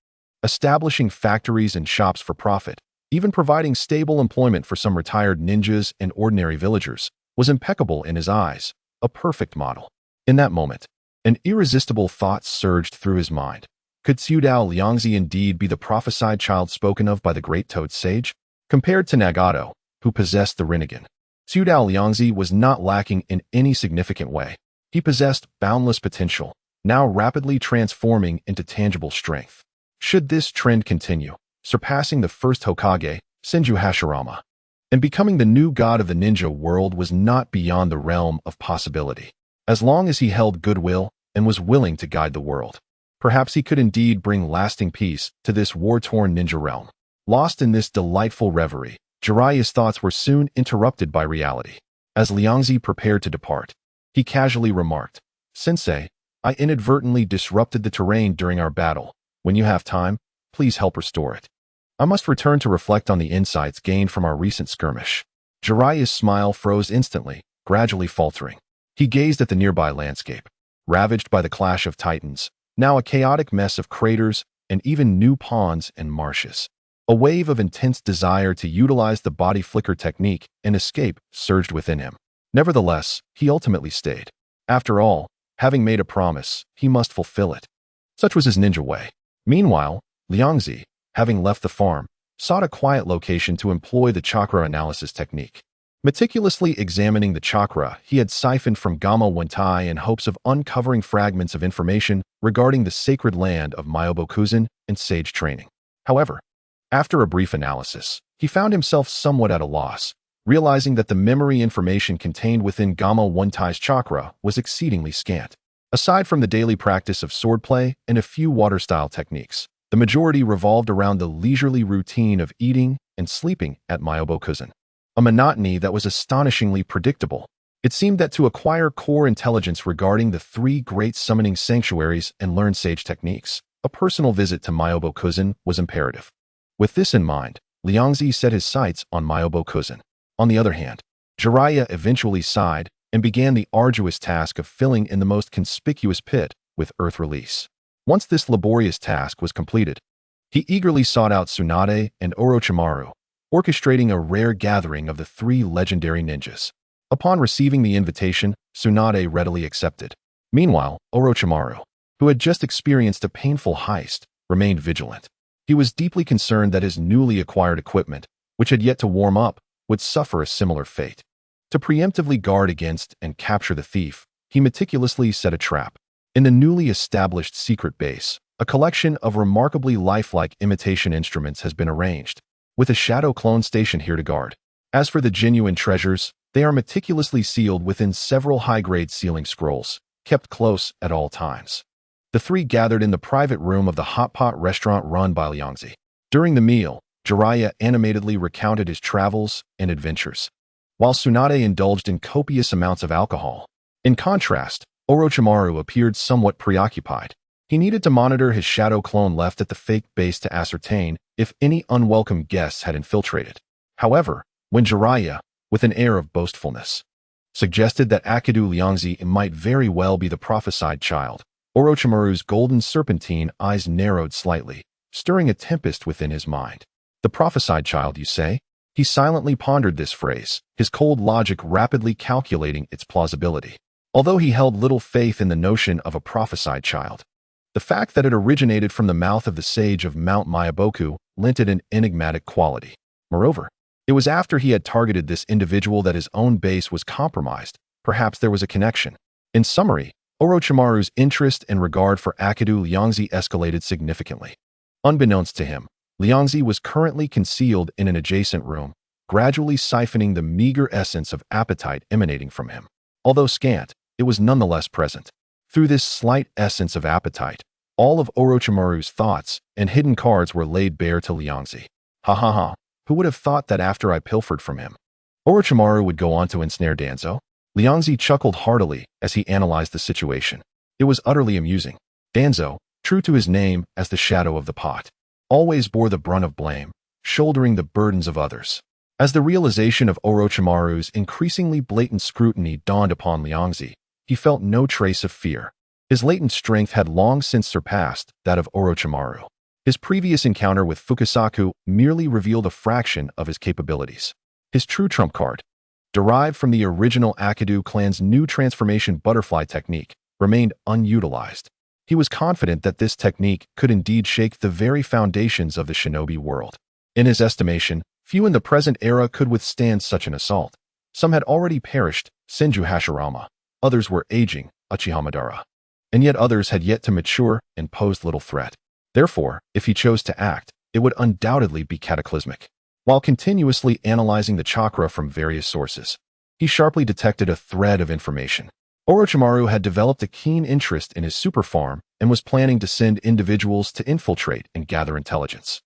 establishing factories and shops for profit, even providing stable employment for some retired ninjas and ordinary villagers, was impeccable in his eyes, a perfect model. In that moment, an irresistible thought surged through his mind. Could Tsuedao Liangzi indeed be the prophesied child spoken of by the great Toad Sage? Compared to Nagato, who possessed the Rinnegan, Tsuedao Liangzi was not lacking in any significant way. He possessed boundless potential, now rapidly transforming into tangible strength. Should this trend continue, surpassing the first Hokage, Senju Hashirama, and becoming the new god of the ninja world was not beyond the realm of possibility. As long as he held goodwill and was willing to guide the world, perhaps he could indeed bring lasting peace to this war-torn ninja realm. Lost in this delightful reverie, Jiraiya's thoughts were soon interrupted by reality. As Liangzi prepared to depart, he casually remarked, "Sensei, I inadvertently disrupted the terrain during our battle. When you have time, please help restore it. I must return to reflect on the insights gained from our recent skirmish." Jiraiya's smile froze instantly, gradually faltering. He gazed at the nearby landscape, ravaged by the clash of titans, now a chaotic mess of craters and even new ponds and marshes. A wave of intense desire to utilize the body flicker technique and escape surged within him. Nevertheless, he ultimately stayed. After all, having made a promise, he must fulfill it. Such was his ninja way. Meanwhile, Liangzi, having left the farm, sought a quiet location to employ the chakra analysis technique. Meticulously examining the chakra he had siphoned from Gamma One Tai in hopes of uncovering fragments of information regarding the sacred land of Myobokuzen and sage training. However, after a brief analysis, he found himself somewhat at a loss, realizing that the memory information contained within Gamma One Tai's chakra was exceedingly scant. Aside from the daily practice of swordplay and a few water-style techniques, the majority revolved around the leisurely routine of eating and sleeping at Myobokuzen. A monotony that was astonishingly predictable. It seemed that to acquire core intelligence regarding the three great summoning sanctuaries and learn sage techniques, a personal visit to Myobokuzen was imperative. With this in mind, Liangzi set his sights on Myobo-Kuzan. On the other hand, Jiraiya eventually sighed and began the arduous task of filling in the most conspicuous pit with earth release. Once this laborious task was completed, he eagerly sought out Tsunade and Orochimaru, orchestrating a rare gathering of the three legendary ninjas. Upon receiving the invitation, Tsunade readily accepted. Meanwhile, Orochimaru, who had just experienced a painful heist, remained vigilant. He was deeply concerned that his newly acquired equipment, which had yet to warm up, would suffer a similar fate. To preemptively guard against and capture the thief, he meticulously set a trap. In the newly established secret base, a collection of remarkably lifelike imitation instruments has been arranged, with a shadow clone station here to guard. As for the genuine treasures, they are meticulously sealed within several high-grade sealing scrolls, kept close at all times. The three gathered in the private room of the hot pot restaurant run by Liangzi. During the meal, Jiraiya animatedly recounted his travels and adventures, while Tsunade indulged in copious amounts of alcohol. In contrast, Orochimaru appeared somewhat preoccupied. He needed to monitor his shadow clone left at the fake base to ascertain if any unwelcome guests had infiltrated. However, when Jiraiya, with an air of boastfulness, suggested that Akidu Liangzi might very well be the prophesied child, Orochimaru's golden serpentine eyes narrowed slightly, stirring a tempest within his mind. The prophesied child, you say? He silently pondered this phrase, his cold logic rapidly calculating its plausibility. Although he held little faith in the notion of a prophesied child, the fact that it originated from the mouth of the sage of Mount Myoboku lent it an enigmatic quality. Moreover, it was after he had targeted this individual that his own base was compromised. Perhaps there was a connection. In summary, Orochimaru's interest and regard for Akidu Liangzi escalated significantly. Unbeknownst to him, Liangzi was currently concealed in an adjacent room, gradually siphoning the meager essence of appetite emanating from him. Although scant, it was nonetheless present. Through this slight essence of appetite, all of Orochimaru's thoughts and hidden cards were laid bare to Liangzi. Ha ha ha, who would have thought that after I pilfered from him, Orochimaru would go on to ensnare Danzo? Liangzi chuckled heartily as he analyzed the situation. It was utterly amusing. Danzo, true to his name as the shadow of the pot, always bore the brunt of blame, shouldering the burdens of others. As the realization of Orochimaru's increasingly blatant scrutiny dawned upon Liangzi, he felt no trace of fear. His latent strength had long since surpassed that of Orochimaru. His previous encounter with Fukasaku merely revealed a fraction of his capabilities. His true trump card, derived from the original Akidu clan's new transformation butterfly technique, remained unutilized. He was confident that this technique could indeed shake the very foundations of the shinobi world. In his estimation, few in the present era could withstand such an assault. Some had already perished, Senju Hashirama. Others were aging, Uchiha Madara. And yet others had yet to mature and posed little threat. Therefore, if he chose to act, it would undoubtedly be cataclysmic. While continuously analyzing the chakra from various sources, he sharply detected a thread of information. Orochimaru had developed a keen interest in his super farm and was planning to send individuals to infiltrate and gather intelligence.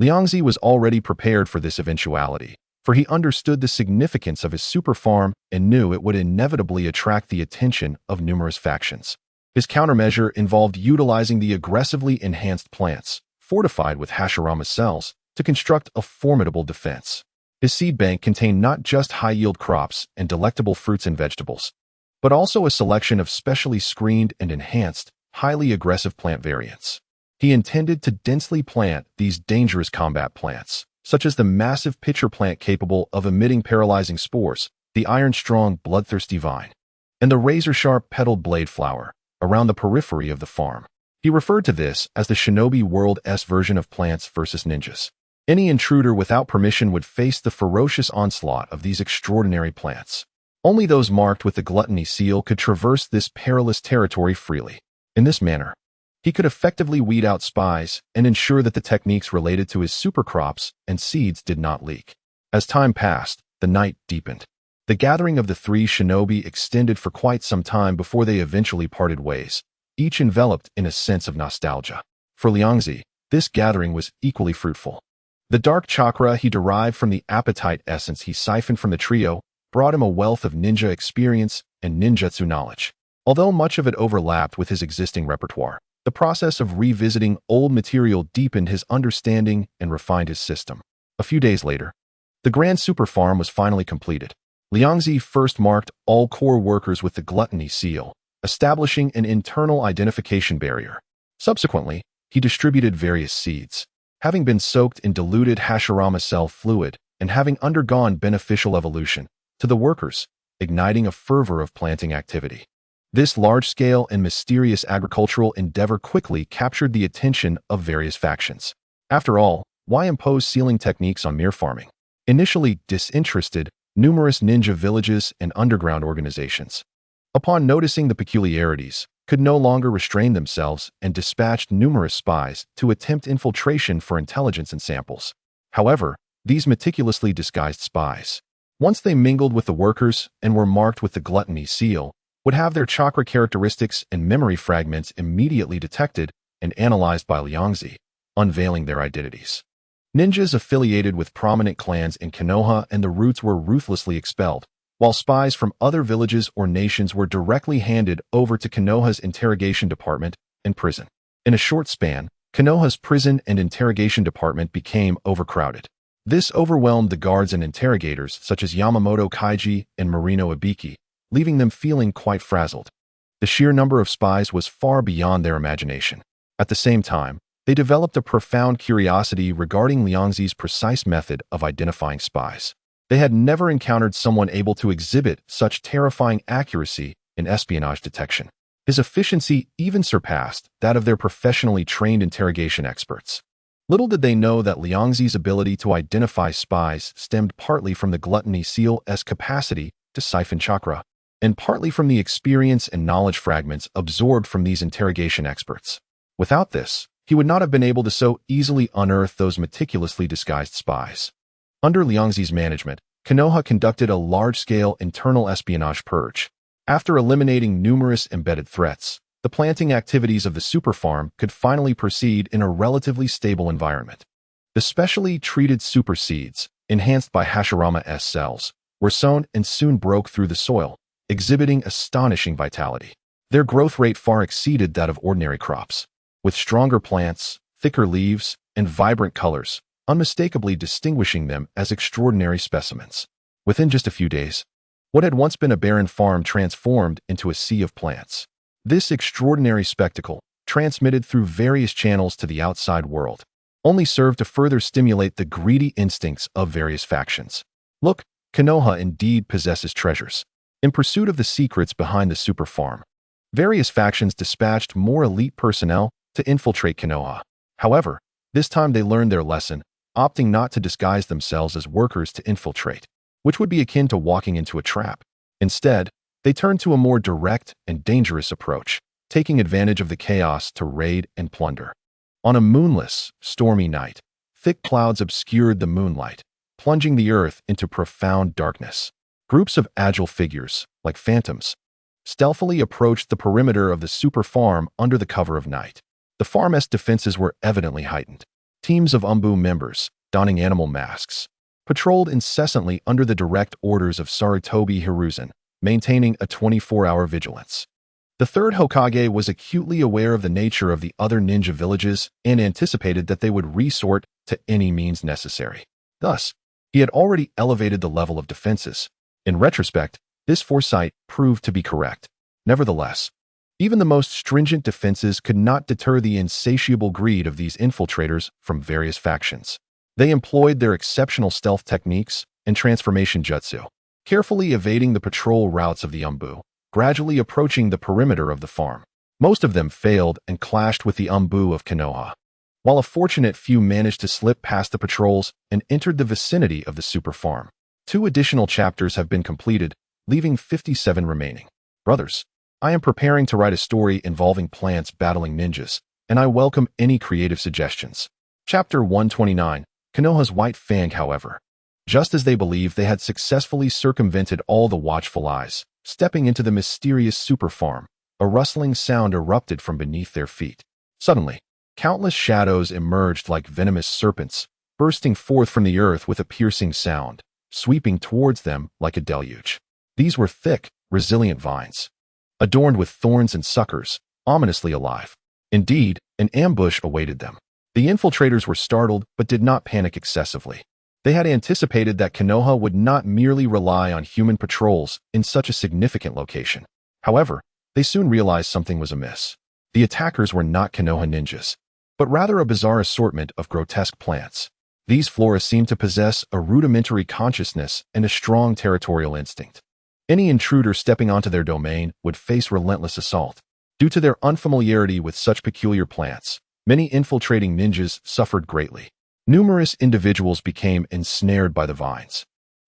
Liangzi was already prepared for this eventuality, for he understood the significance of his super farm and knew it would inevitably attract the attention of numerous factions. His countermeasure involved utilizing the aggressively enhanced plants, fortified with Hashirama cells, to construct a formidable defense. His seed bank contained not just high-yield crops and delectable fruits and vegetables, but also a selection of specially screened and enhanced, highly aggressive plant variants. He intended to densely plant these dangerous combat plants, such as the massive pitcher plant capable of emitting paralyzing spores, the iron-strong bloodthirsty vine, and the razor-sharp petaled blade flower, around the periphery of the farm. He referred to this as the Shinobi World's version of Plants vs. Ninjas. Any intruder without permission would face the ferocious onslaught of these extraordinary plants. Only those marked with the gluttony seal could traverse this perilous territory freely. In this manner, he could effectively weed out spies and ensure that the techniques related to his supercrops and seeds did not leak. As time passed, the night deepened. The gathering of the three shinobi extended for quite some time before they eventually parted ways, each enveloped in a sense of nostalgia. For Liangzi, this gathering was equally fruitful. The dark chakra he derived from the appetite essence he siphoned from the trio brought him a wealth of ninja experience and ninjutsu knowledge. Although much of it overlapped with his existing repertoire, the process of revisiting old material deepened his understanding and refined his system. A few days later, the Grand Super Farm was finally completed. Liangzi first marked all core workers with the gluttony seal, establishing an internal identification barrier. Subsequently, he distributed various seeds, having been soaked in diluted Hashirama cell fluid and having undergone beneficial evolution, to the workers, igniting a fervor of planting activity. This large-scale and mysterious agricultural endeavor quickly captured the attention of various factions. After all, why impose sealing techniques on mere farming? Initially disinterested, numerous ninja villages and underground organizations, upon noticing the peculiarities, could no longer restrain themselves and dispatched numerous spies to attempt infiltration for intelligence and samples. However, these meticulously disguised spies, once they mingled with the workers and were marked with the gluttony seal, would have their chakra characteristics and memory fragments immediately detected and analyzed by Liangzi, unveiling their identities. Ninjas affiliated with prominent clans in Konoha and the Roots were ruthlessly expelled, while spies from other villages or nations were directly handed over to Konoha's interrogation department and prison. In a short span, Konoha's prison and interrogation department became overcrowded. This overwhelmed the guards and interrogators such as Yamamoto Kaiji and Marino Ibiki, leaving them feeling quite frazzled. The sheer number of spies was far beyond their imagination. At the same time, they developed a profound curiosity regarding Liangzi's precise method of identifying spies. They had never encountered someone able to exhibit such terrifying accuracy in espionage detection. His efficiency even surpassed that of their professionally trained interrogation experts. Little did they know that Liangzi's ability to identify spies stemmed partly from the gluttony seal's capacity to siphon chakra, and partly from the experience and knowledge fragments absorbed from these interrogation experts. Without this, he would not have been able to so easily unearth those meticulously disguised spies. Under Liangzi's management, Konoha conducted a large-scale internal espionage purge. After eliminating numerous embedded threats, the planting activities of the super farm could finally proceed in a relatively stable environment. The specially treated super seeds, enhanced by Hashirama-S cells, were sown and soon broke through the soil, exhibiting astonishing vitality. Their growth rate far exceeded that of ordinary crops, with stronger plants, thicker leaves, and vibrant colors, unmistakably distinguishing them as extraordinary specimens. Within just a few days, what had once been a barren farm transformed into a sea of plants. This extraordinary spectacle, transmitted through various channels to the outside world, only served to further stimulate the greedy instincts of various factions. Look, Konoha indeed possesses treasures. In pursuit of the secrets behind the super farm, various factions dispatched more elite personnel to infiltrate Konoha. However, this time they learned their lesson, opting not to disguise themselves as workers to infiltrate, which would be akin to walking into a trap. Instead, they turned to a more direct and dangerous approach, taking advantage of the chaos to raid and plunder. On a moonless, stormy night, thick clouds obscured the moonlight, plunging the earth into profound darkness. Groups of agile figures, like phantoms, stealthily approached the perimeter of the super farm under the cover of night. The farm's defenses were evidently heightened. Teams of Umbu members, donning animal masks, patrolled incessantly under the direct orders of Sarutobi Hiruzen, maintaining a 24-hour vigilance. The Third Hokage was acutely aware of the nature of the other ninja villages and anticipated that they would resort to any means necessary. Thus, he had already elevated the level of defenses. In retrospect, this foresight proved to be correct. Nevertheless, even the most stringent defenses could not deter the insatiable greed of these infiltrators from various factions. They employed their exceptional stealth techniques and transformation jutsu, carefully evading the patrol routes of the Umbu, gradually approaching the perimeter of the farm. Most of them failed and clashed with the Umbu of Konoha, while a fortunate few managed to slip past the patrols and entered the vicinity of the super farm. 2 additional chapters have been completed, leaving 57 remaining. Brothers, I am preparing to write a story involving plants battling ninjas, and I welcome any creative suggestions. Chapter 129, Konoha's White Fang. However, just as they believed they had successfully circumvented all the watchful eyes, stepping into the mysterious super farm, a rustling sound erupted from beneath their feet. Suddenly, countless shadows emerged like venomous serpents, bursting forth from the earth with a piercing sound, sweeping towards them like a deluge. These were thick, resilient vines, adorned with thorns and suckers, ominously alive. Indeed, an ambush awaited them. The infiltrators were startled but did not panic excessively. They had anticipated that Konoha would not merely rely on human patrols in such a significant location. However, they soon realized something was amiss. The attackers were not Konoha ninjas, but rather a bizarre assortment of grotesque plants. These floras seemed to possess a rudimentary consciousness and a strong territorial instinct. Any intruder stepping onto their domain would face relentless assault. Due to their unfamiliarity with such peculiar plants, many infiltrating ninjas suffered greatly. Numerous individuals became ensnared by the vines,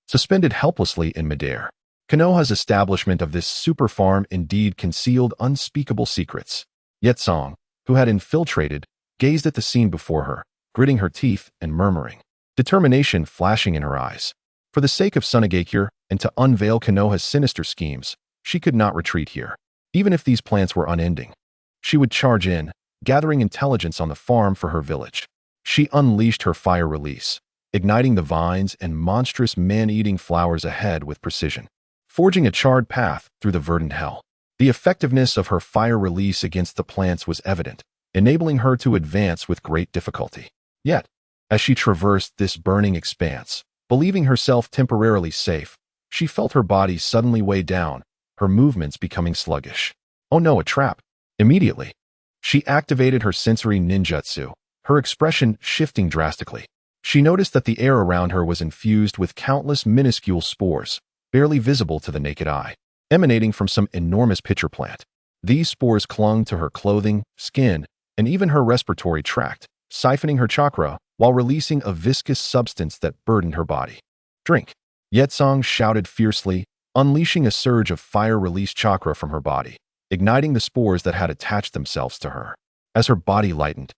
suspended helplessly in midair. Konoha's establishment of this super farm indeed concealed unspeakable secrets. Yetsong, who had infiltrated, gazed at the scene before her, gritting her teeth and murmuring, determination flashing in her eyes. For the sake of Sunagakure and to unveil Konoha's sinister schemes, she could not retreat here. Even if these plants were unending, she would charge in, gathering intelligence on the farm for her village. She unleashed her fire release, igniting the vines and monstrous man-eating flowers ahead with precision, forging a charred path through the verdant hell. The effectiveness of her fire release against the plants was evident, enabling her to advance with great difficulty. Yet, as she traversed this burning expanse, believing herself temporarily safe, she felt her body suddenly weigh down, her movements becoming sluggish. Oh no, a trap! Immediately, she activated her sensory ninjutsu, her expression shifting drastically. She noticed that the air around her was infused with countless minuscule spores, barely visible to the naked eye, emanating from some enormous pitcher plant. These spores clung to her clothing, skin, and even her respiratory tract, siphoning her chakra while releasing a viscous substance that burdened her body. Drink! Yetsong shouted fiercely, unleashing a surge of fire-release chakra from her body, igniting the spores that had attached themselves to her. As her body lightened,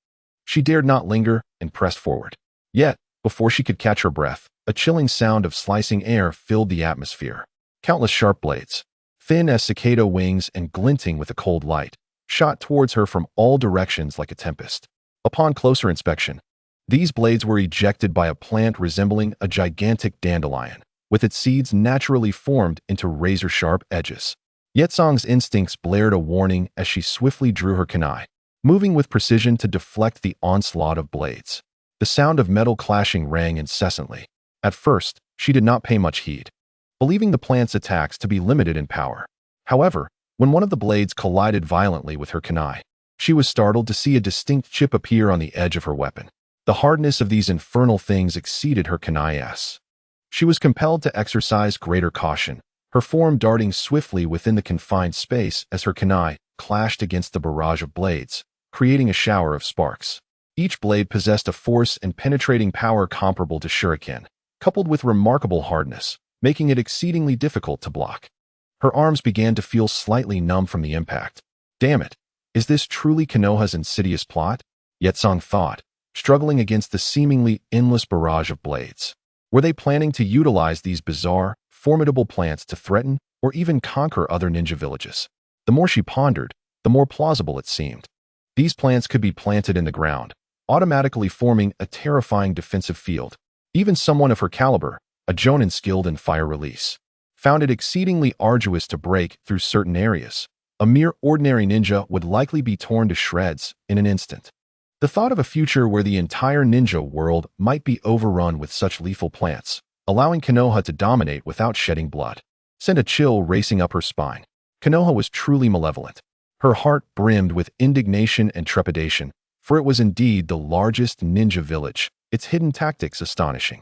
she dared not linger and pressed forward. Yet, before she could catch her breath, a chilling sound of slicing air filled the atmosphere. Countless sharp blades, thin as cicada wings and glinting with a cold light, shot towards her from all directions like a tempest. Upon closer inspection, these blades were ejected by a plant resembling a gigantic dandelion, with its seeds naturally formed into razor-sharp edges. Yetsong's instincts blared a warning as she swiftly drew her kunai, moving with precision to deflect the onslaught of blades. The sound of metal clashing rang incessantly. At first, she did not pay much heed, believing the plant's attacks to be limited in power. However, when one of the blades collided violently with her kunai, she was startled to see a distinct chip appear on the edge of her weapon. The hardness of these infernal things exceeded her kunai's. She was compelled to exercise greater caution, her form darting swiftly within the confined space as her kunai clashed against the barrage of blades, creating a shower of sparks. Each blade possessed a force and penetrating power comparable to shuriken, coupled with remarkable hardness, making it exceedingly difficult to block. Her arms began to feel slightly numb from the impact. Damn it! Is this truly Konoha's insidious plot? Yetsong thought, struggling against the seemingly endless barrage of blades. Were they planning to utilize these bizarre, formidable plants to threaten or even conquer other ninja villages? The more she pondered, the more plausible it seemed. These plants could be planted in the ground, automatically forming a terrifying defensive field. Even someone of her caliber, a jonin skilled in fire release, found it exceedingly arduous to break through certain areas. A mere ordinary ninja would likely be torn to shreds in an instant. The thought of a future where the entire ninja world might be overrun with such lethal plants, allowing Konoha to dominate without shedding blood, sent a chill racing up her spine. Konoha was truly malevolent. Her heart brimmed with indignation and trepidation, for it was indeed the largest ninja village, its hidden tactics astonishing.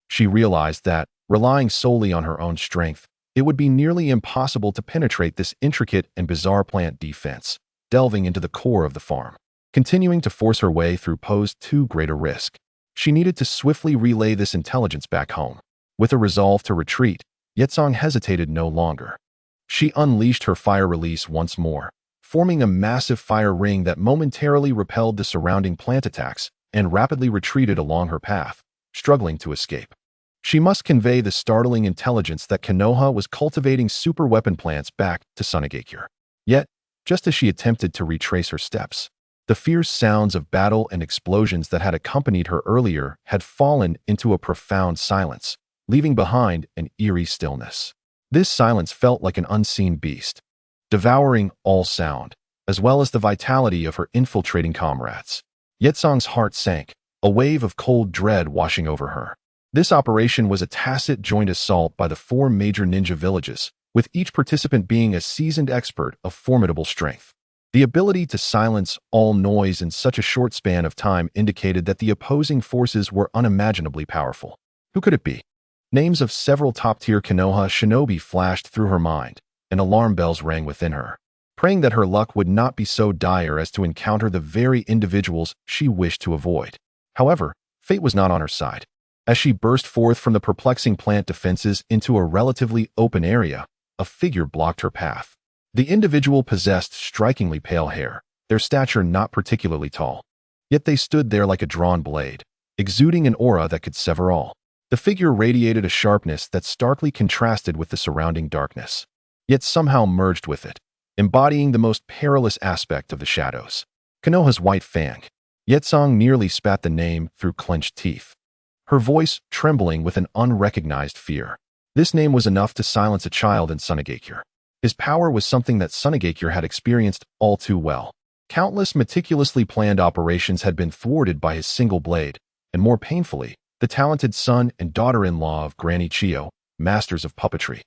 She realized that, relying solely on her own strength, it would be nearly impossible to penetrate this intricate and bizarre plant defense, delving into the core of the farm. Continuing to force her way through posed too great a risk. She needed to swiftly relay this intelligence back home. With a resolve to retreat, Yetsong hesitated no longer. She unleashed her fire release once more, forming a massive fire ring that momentarily repelled the surrounding plant attacks and rapidly retreated along her path, struggling to escape. She must convey the startling intelligence that Konoha was cultivating super weapon plants back to Sunagakure. Yet, just as she attempted to retrace her steps, the fierce sounds of battle and explosions that had accompanied her earlier had fallen into a profound silence, leaving behind an eerie stillness. This silence felt like an unseen beast, devouring all sound, as well as the vitality of her infiltrating comrades. Yetsong's heart sank, a wave of cold dread washing over her. This operation was a tacit joint assault by the 4 major ninja villages, with each participant being a seasoned expert of formidable strength. The ability to silence all noise in such a short span of time indicated that the opposing forces were unimaginably powerful. Who could it be? Names of several top-tier Konoha shinobi flashed through her mind, and alarm bells rang within her, praying that her luck would not be so dire as to encounter the very individuals she wished to avoid. However, fate was not on her side. As she burst forth from the perplexing plant defenses into a relatively open area, a figure blocked her path. The individual possessed strikingly pale hair, their stature not particularly tall. Yet they stood there like a drawn blade, exuding an aura that could sever all. The figure radiated a sharpness that starkly contrasted with the surrounding darkness, yet somehow merged with it, embodying the most perilous aspect of the shadows. Konoha's White Fang. Yetsong nearly spat the name through clenched teeth, her voice trembling with an unrecognized fear. This name was enough to silence a child in Sunigakure. His power was something that Sunigakure had experienced all too well. Countless meticulously planned operations had been thwarted by his single blade, and more painfully, the talented son and daughter-in-law of Granny Chiyo, masters of puppetry,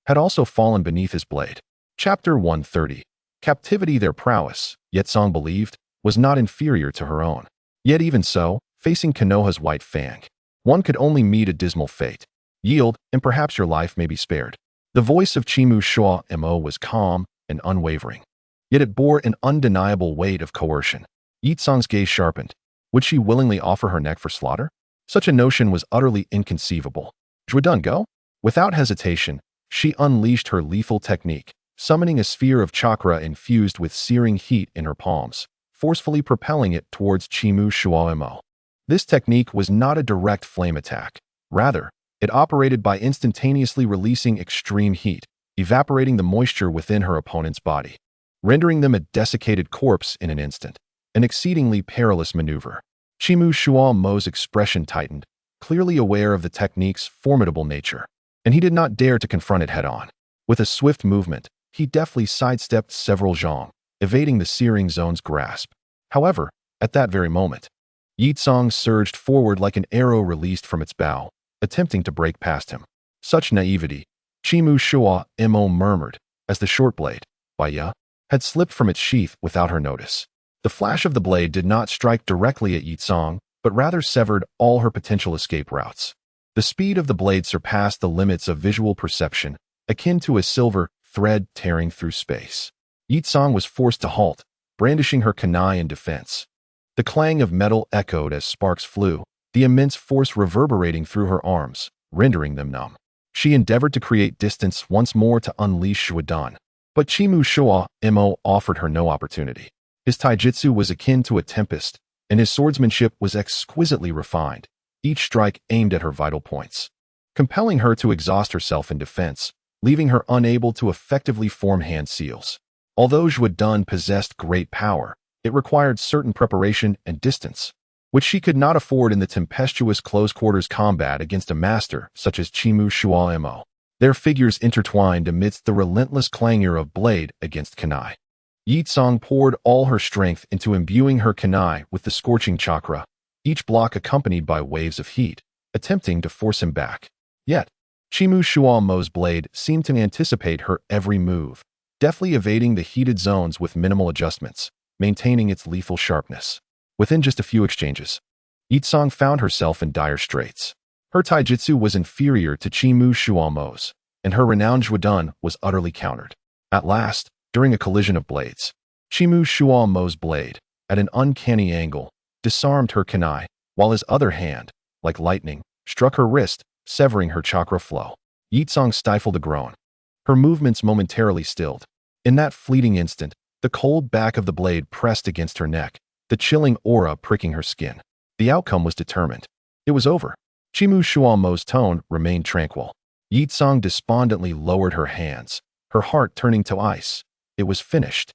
had also fallen beneath his blade. Chapter 130. Captivity. Their prowess, Yetsong believed, was not inferior to her own. Yet even so, facing Konoha's White Fang, one could only meet a dismal fate. Yield, and perhaps your life may be spared. The voice of Chimu Shua Mo was calm and unwavering, yet it bore an undeniable weight of coercion. Yitsong's gaze sharpened. Would she willingly offer her neck for slaughter? Such a notion was utterly inconceivable. Juedun, go? Without hesitation, she unleashed her lethal technique, summoning a sphere of chakra infused with searing heat in her palms, forcefully propelling it towards Chimu Shua Mo. This technique was not a direct flame attack. Rather, it operated by instantaneously releasing extreme heat, evaporating the moisture within her opponent's body, rendering them a desiccated corpse in an instant. An exceedingly perilous maneuver. Chimu Shua Mo's expression tightened, clearly aware of the technique's formidable nature, and he did not dare to confront it head-on. With a swift movement, he deftly sidestepped several zhong, evading the searing zone's grasp. However, at that very moment, Yitsong surged forward like an arrow released from its bow, attempting to break past him. Such naivety, Chimu Shua Mo murmured, as the short blade, Baya, had slipped from its sheath without her notice. The flash of the blade did not strike directly at Yitsong, but rather severed all her potential escape routes. The speed of the blade surpassed the limits of visual perception, akin to a silver thread tearing through space. Yitsong was forced to halt, brandishing her kunai in defense. The clang of metal echoed as sparks flew, the immense force reverberating through her arms, rendering them numb. She endeavored to create distance once more to unleash Juedun, but Chimu Shua Mo offered her no opportunity. His taijutsu was akin to a tempest, and his swordsmanship was exquisitely refined, each strike aimed at her vital points, compelling her to exhaust herself in defense, leaving her unable to effectively form hand seals. Although Juedun possessed great power, it required certain preparation and distance, which she could not afford in the tempestuous close-quarters combat against a master such as Chimu Shua Mo. Their figures intertwined amidst the relentless clangor of blade against kunai. Yitsong poured all her strength into imbuing her kunai with the scorching chakra, each block accompanied by waves of heat, attempting to force him back. Yet, Chimu Shua Mo's blade seemed to anticipate her every move, deftly evading the heated zones with minimal adjustments, maintaining its lethal sharpness. Within just a few exchanges, Yitsong found herself in dire straits. Her taijutsu was inferior to Chimu Shua Mo's, and her renowned Juedun was utterly countered. At last, during a collision of blades, Chimu Shua Mo's blade, at an uncanny angle, disarmed her kunai, while his other hand, like lightning, struck her wrist, severing her chakra flow. Yitsong stifled a groan. Her movements momentarily stilled. In that fleeting instant, the cold back of the blade pressed against her neck, the chilling aura pricking her skin. The outcome was determined. It was over. Chimu Shua Mo's tone remained tranquil. Yitsong despondently lowered her hands, her heart turning to ice. It was finished.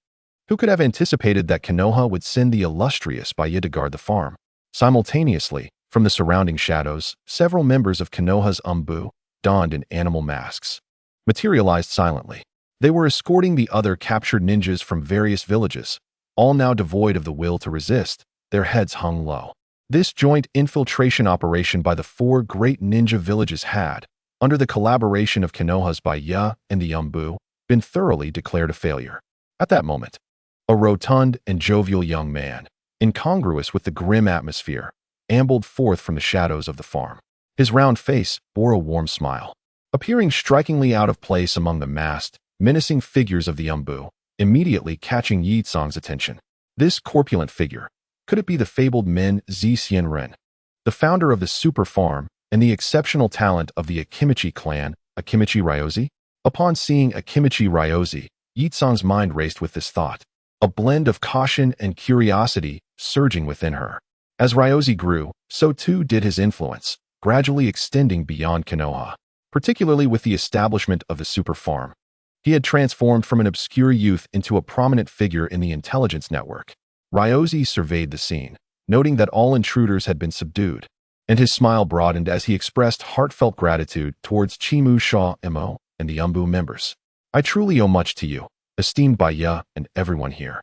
Who could have anticipated that Konoha would send the illustrious Baya to guard the farm? Simultaneously, from the surrounding shadows, several members of Konoha's Umbu, donned in animal masks, materialized silently. They were escorting the other captured ninjas from various villages, all now devoid of the will to resist, their heads hung low. This joint infiltration operation by the four great ninja villages had, under the collaboration of Konoha's Ya and the Yumbu, been thoroughly declared a failure. At that moment, a rotund and jovial young man, incongruous with the grim atmosphere, ambled forth from the shadows of the farm. His round face bore a warm smile. Appearing strikingly out of place among the masked, menacing figures of the Yumbu, immediately catching Yi Tsang's attention. This corpulent figure, could it be the fabled Min Zi Xianren, the founder of the super farm and the exceptional talent of the Akimichi clan, Akimichi Ryoko? Upon seeing Akimichi Ryoko, Yi Tsang's mind raced with this thought, a blend of caution and curiosity surging within her. As Ryoko grew, so too did his influence, gradually extending beyond Konoha, particularly with the establishment of the super farm. He had transformed from an obscure youth into a prominent figure in the intelligence network. Ryoko surveyed the scene, noting that all intruders had been subdued, and his smile broadened as he expressed heartfelt gratitude towards Chimu Sha Mo and the Umbu members. I truly owe much to you, esteemed Ya and everyone here.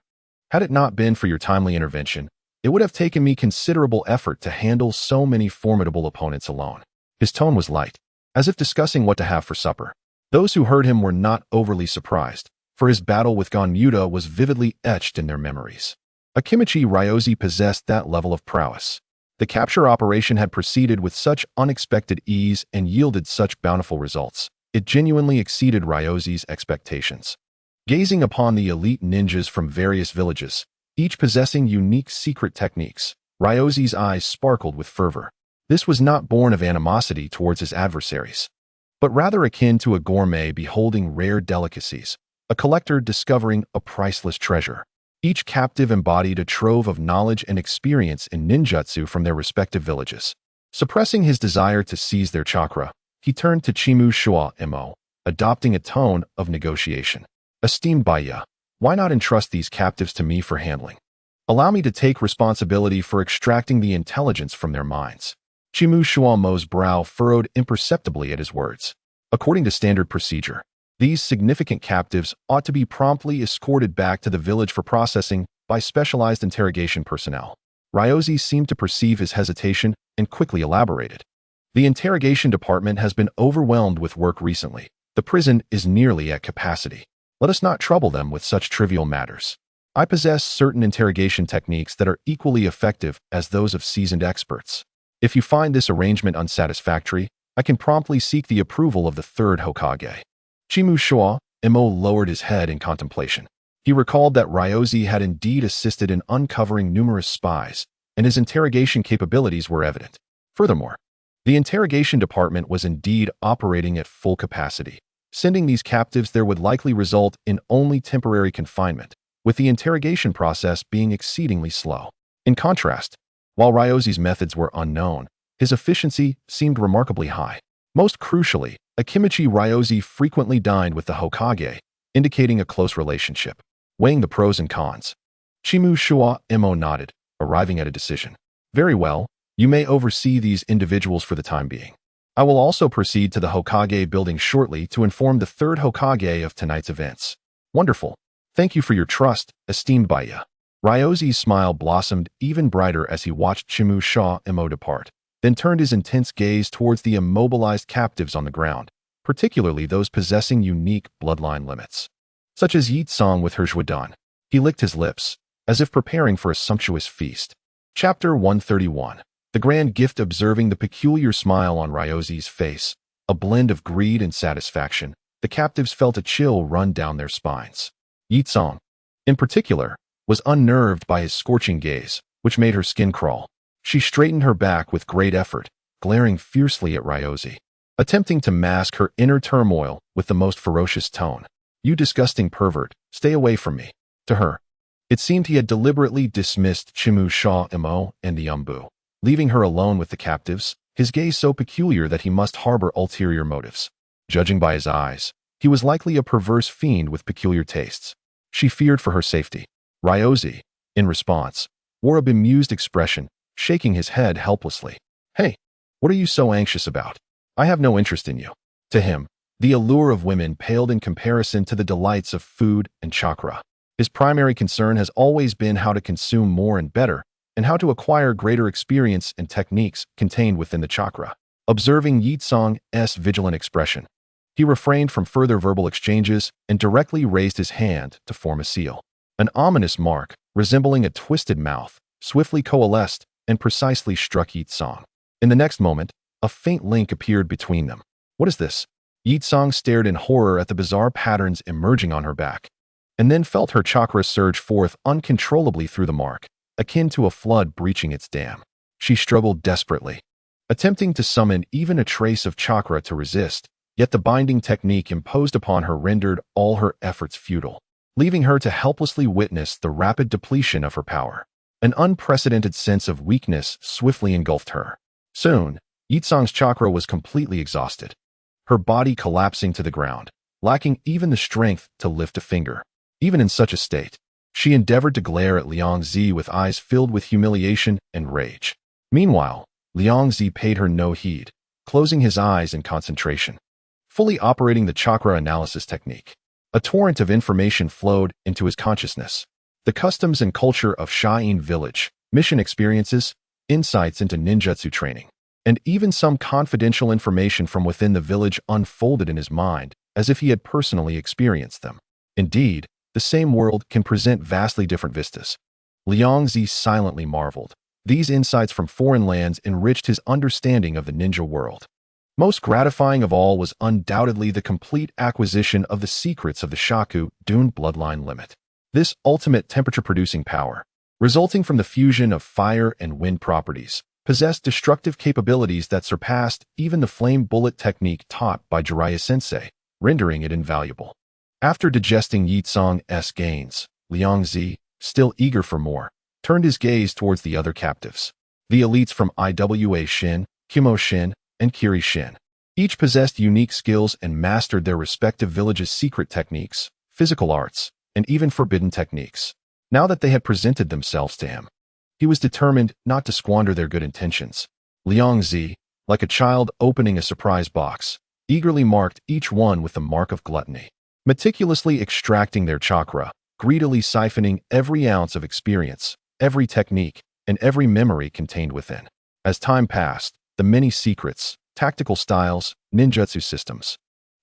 Had it not been for your timely intervention, it would have taken me considerable effort to handle so many formidable opponents alone. His tone was light, as if discussing what to have for supper. Those who heard him were not overly surprised, for his battle with Gon was vividly etched in their memories. Akimichi Ryoko possessed that level of prowess. The capture operation had proceeded with such unexpected ease and yielded such bountiful results. It genuinely exceeded Ryoko's expectations. Gazing upon the elite ninjas from various villages, each possessing unique secret techniques, Ryoko's eyes sparkled with fervor. This was not born of animosity towards his adversaries, but rather akin to a gourmet beholding rare delicacies, a collector discovering a priceless treasure. Each captive embodied a trove of knowledge and experience in ninjutsu from their respective villages. Suppressing his desire to seize their chakra, he turned to Chimu Sha Mo, adopting a tone of negotiation. Esteemed Ya, why not entrust these captives to me for handling? Allow me to take responsibility for extracting the intelligence from their minds. Chimu Sha Mo's brow furrowed imperceptibly at his words. According to standard procedure, these significant captives ought to be promptly escorted back to the village for processing by specialized interrogation personnel. Ryoko seemed to perceive his hesitation and quickly elaborated. The interrogation department has been overwhelmed with work recently. The prison is nearly at capacity. Let us not trouble them with such trivial matters. I possess certain interrogation techniques that are equally effective as those of seasoned experts. If you find this arrangement unsatisfactory, I can promptly seek the approval of the Third Hokage. Chimu Sha Mo lowered his head in contemplation. He recalled that Ryoko had indeed assisted in uncovering numerous spies, and his interrogation capabilities were evident. Furthermore, the interrogation department was indeed operating at full capacity. Sending these captives there would likely result in only temporary confinement, with the interrogation process being exceedingly slow. In contrast, while Ryoko's methods were unknown, his efficiency seemed remarkably high. Most crucially, Akimichi Ryoko frequently dined with the Hokage, indicating a close relationship. Weighing the pros and cons, Chimu Sha Mo nodded, arriving at a decision. Very well, you may oversee these individuals for the time being. I will also proceed to the Hokage building shortly to inform the Third Hokage of tonight's events. Wonderful. Thank you for your trust, esteemed Ya. Ryoko's smile blossomed even brighter as he watched Chimu Sha Mo depart, then turned his intense gaze towards the immobilized captives on the ground, particularly those possessing unique bloodline limits, such as Yi Tsang with her Juedan. He licked his lips, as if preparing for a sumptuous feast. Chapter 131. The grand gift. Observing the peculiar smile on Ryoko's face, a blend of greed and satisfaction, the captives felt a chill run down their spines. Yi Tsang, in particular, was unnerved by his scorching gaze, which made her skin crawl. She straightened her back with great effort, glaring fiercely at Ryoko, attempting to mask her inner turmoil with the most ferocious tone. You disgusting pervert, stay away from me. To her, it seemed he had deliberately dismissed Chimu Sha Mo and the Umbu, leaving her alone with the captives, his gaze so peculiar that he must harbor ulterior motives. Judging by his eyes, he was likely a perverse fiend with peculiar tastes. She feared for her safety. Ryoko, in response, wore a bemused expression, shaking his head helplessly. Hey, what are you so anxious about? I have no interest in you. To him, the allure of women paled in comparison to the delights of food and chakra. His primary concern has always been how to consume more and better, and how to acquire greater experience and techniques contained within the chakra. Observing Yitsong's vigilant expression, he refrained from further verbal exchanges and directly raised his hand to form a seal. An ominous mark, resembling a twisted mouth, swiftly coalesced and precisely struck Yitsong. In the next moment, a faint link appeared between them. What is this? Yitsong stared in horror at the bizarre patterns emerging on her back, and then felt her chakra surge forth uncontrollably through the mark, akin to a flood breaching its dam. She struggled desperately, attempting to summon even a trace of chakra to resist, yet the binding technique imposed upon her rendered all her efforts futile, leaving her to helplessly witness the rapid depletion of her power. An unprecedented sense of weakness swiftly engulfed her. Soon, Yitsong's chakra was completely exhausted, her body collapsing to the ground, lacking even the strength to lift a finger. Even in such a state, she endeavored to glare at Liang Zi with eyes filled with humiliation and rage. Meanwhile, Liang Zi paid her no heed, closing his eyes in concentration, fully operating the chakra analysis technique. A torrent of information flowed into his consciousness. The customs and culture of Shiin village, mission experiences, insights into ninjutsu training, and even some confidential information from within the village unfolded in his mind as if he had personally experienced them. Indeed, the same world can present vastly different vistas. Liang Zi silently marveled. These insights from foreign lands enriched his understanding of the ninja world. Most gratifying of all was undoubtedly the complete acquisition of the secrets of the Shaku Dune bloodline limit. This ultimate temperature-producing power, resulting from the fusion of fire and wind properties, possessed destructive capabilities that surpassed even the flame bullet technique taught by Jiraiya Sensei, rendering it invaluable. After digesting Yitsong's gains, Liang Zi, still eager for more, turned his gaze towards the other captives. The elites from Iwa Shin, Kimo Shin, and Kiri Shin. Each possessed unique skills and mastered their respective villages' secret techniques, physical arts, and even forbidden techniques. Now that they had presented themselves to him, he was determined not to squander their good intentions. Liang Zi, like a child opening a surprise box, eagerly marked each one with the mark of gluttony, meticulously extracting their chakra, greedily siphoning every ounce of experience, every technique, and every memory contained within. As time passed, the many secrets, tactical styles, ninjutsu systems,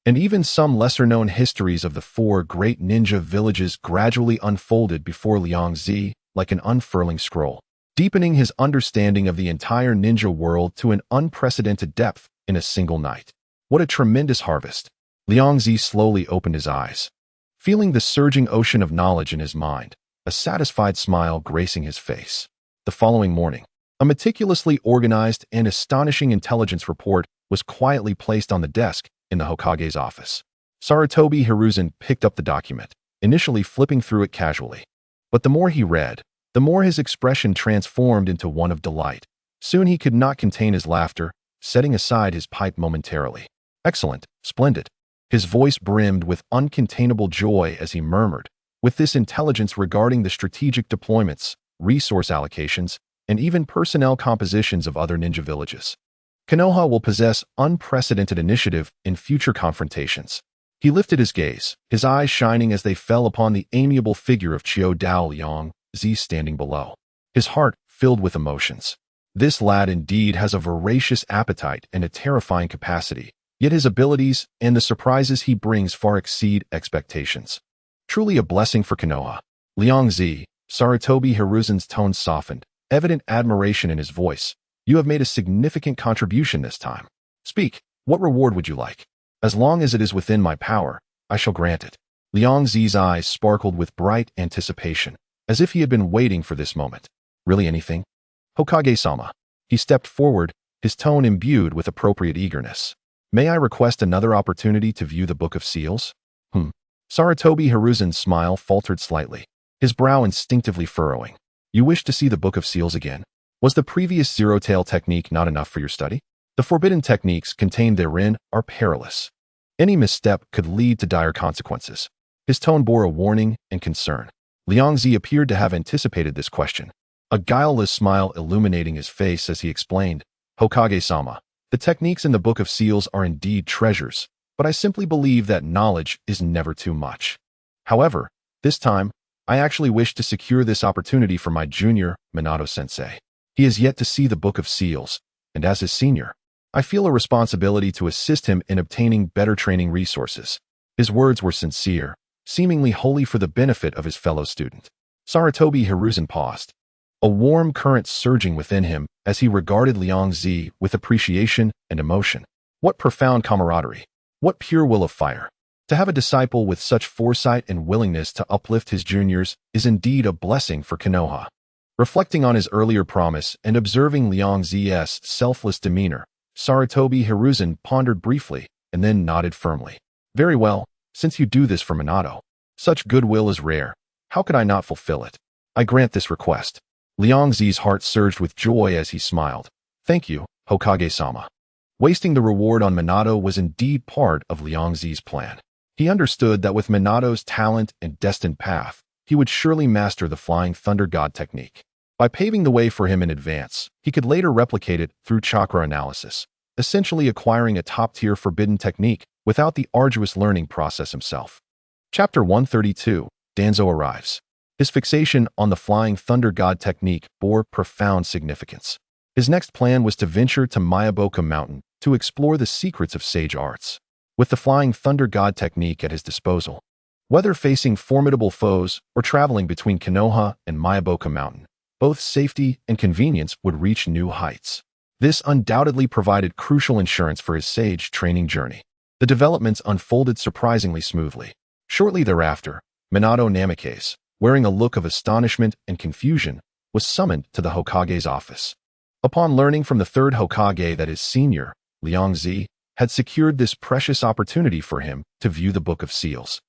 and even some lesser-known histories of the four great ninja villages gradually unfolded before Liang Zi like an unfurling scroll, deepening his understanding of the entire ninja world to an unprecedented depth in a single night. What a tremendous harvest! Liang Zi slowly opened his eyes, feeling the surging ocean of knowledge in his mind, a satisfied smile gracing his face. The following morning, a meticulously organized and astonishing intelligence report was quietly placed on the desk in the Hokage's office. Sarutobi Hiruzen picked up the document, initially flipping through it casually. But the more he read, the more his expression transformed into one of delight. Soon he could not contain his laughter, setting aside his pipe momentarily. Excellent, splendid. His voice brimmed with uncontainable joy as he murmured, with this intelligence regarding the strategic deployments, resource allocations, and even personnel compositions of other ninja villages, Konoha will possess unprecedented initiative in future confrontations. He lifted his gaze, his eyes shining as they fell upon the amiable figure of Chiu Dao Liang Zi standing below. His heart filled with emotions. This lad indeed has a voracious appetite and a terrifying capacity, yet his abilities and the surprises he brings far exceed expectations. Truly a blessing for Konoha. Liang Zi, Sarutobi Hiruzen's tone softened, evident admiration in his voice. You have made a significant contribution this time. Speak, what reward would you like? As long as it is within my power, I shall grant it. Liang Zi's eyes sparkled with bright anticipation, as if he had been waiting for this moment. Really anything? Hokage-sama. He stepped forward, his tone imbued with appropriate eagerness. May I request another opportunity to view the Book of Seals? Sarutobi Hiruzen's smile faltered slightly, his brow instinctively furrowing. You wish to see the Book of Seals again? Was the previous zero-tail technique not enough for your study? The forbidden techniques contained therein are perilous. Any misstep could lead to dire consequences. His tone bore a warning and concern. Liang Zi appeared to have anticipated this question, a guileless smile illuminating his face as he explained, Hokage-sama, the techniques in the Book of Seals are indeed treasures, but I simply believe that knowledge is never too much. However, this time, I actually wish to secure this opportunity for my junior, Minato-sensei. He is yet to see the Book of Seals, and as his senior, I feel a responsibility to assist him in obtaining better training resources. His words were sincere, seemingly wholly for the benefit of his fellow student. Sarutobi Hiruzen paused, a warm current surging within him as he regarded Liang Zi with appreciation and emotion. What profound camaraderie! What pure will of fire! To have a disciple with such foresight and willingness to uplift his juniors is indeed a blessing for Konoha. Reflecting on his earlier promise and observing Liang Zi's selfless demeanor, Sarutobi Hiruzen pondered briefly and then nodded firmly. Very well, since you do this for Minato. Such goodwill is rare. How could I not fulfill it? I grant this request. Liang Zi's heart surged with joy as he smiled. Thank you, Hokage-sama. Wasting the reward on Minato was indeed part of Liang Zi's plan. He understood that with Minato's talent and destined path, he would surely master the Flying Thunder God technique. By paving the way for him in advance, he could later replicate it through chakra analysis, essentially acquiring a top-tier forbidden technique without the arduous learning process himself. Chapter 132, Danzo arrives. His fixation on the Flying Thunder God technique bore profound significance. His next plan was to venture to Mayaboka Mountain to explore the secrets of sage arts. With the Flying Thunder God technique at his disposal, whether facing formidable foes or traveling between Konoha and Mayaboka Mountain, both safety and convenience would reach new heights. This undoubtedly provided crucial insurance for his sage training journey. The developments unfolded surprisingly smoothly. Shortly thereafter, Minato Namikaze, wearing a look of astonishment and confusion, was summoned to the Hokage's office. Upon learning from the third Hokage that his senior, Liang Zi, had secured this precious opportunity for him to view the Book of Seals,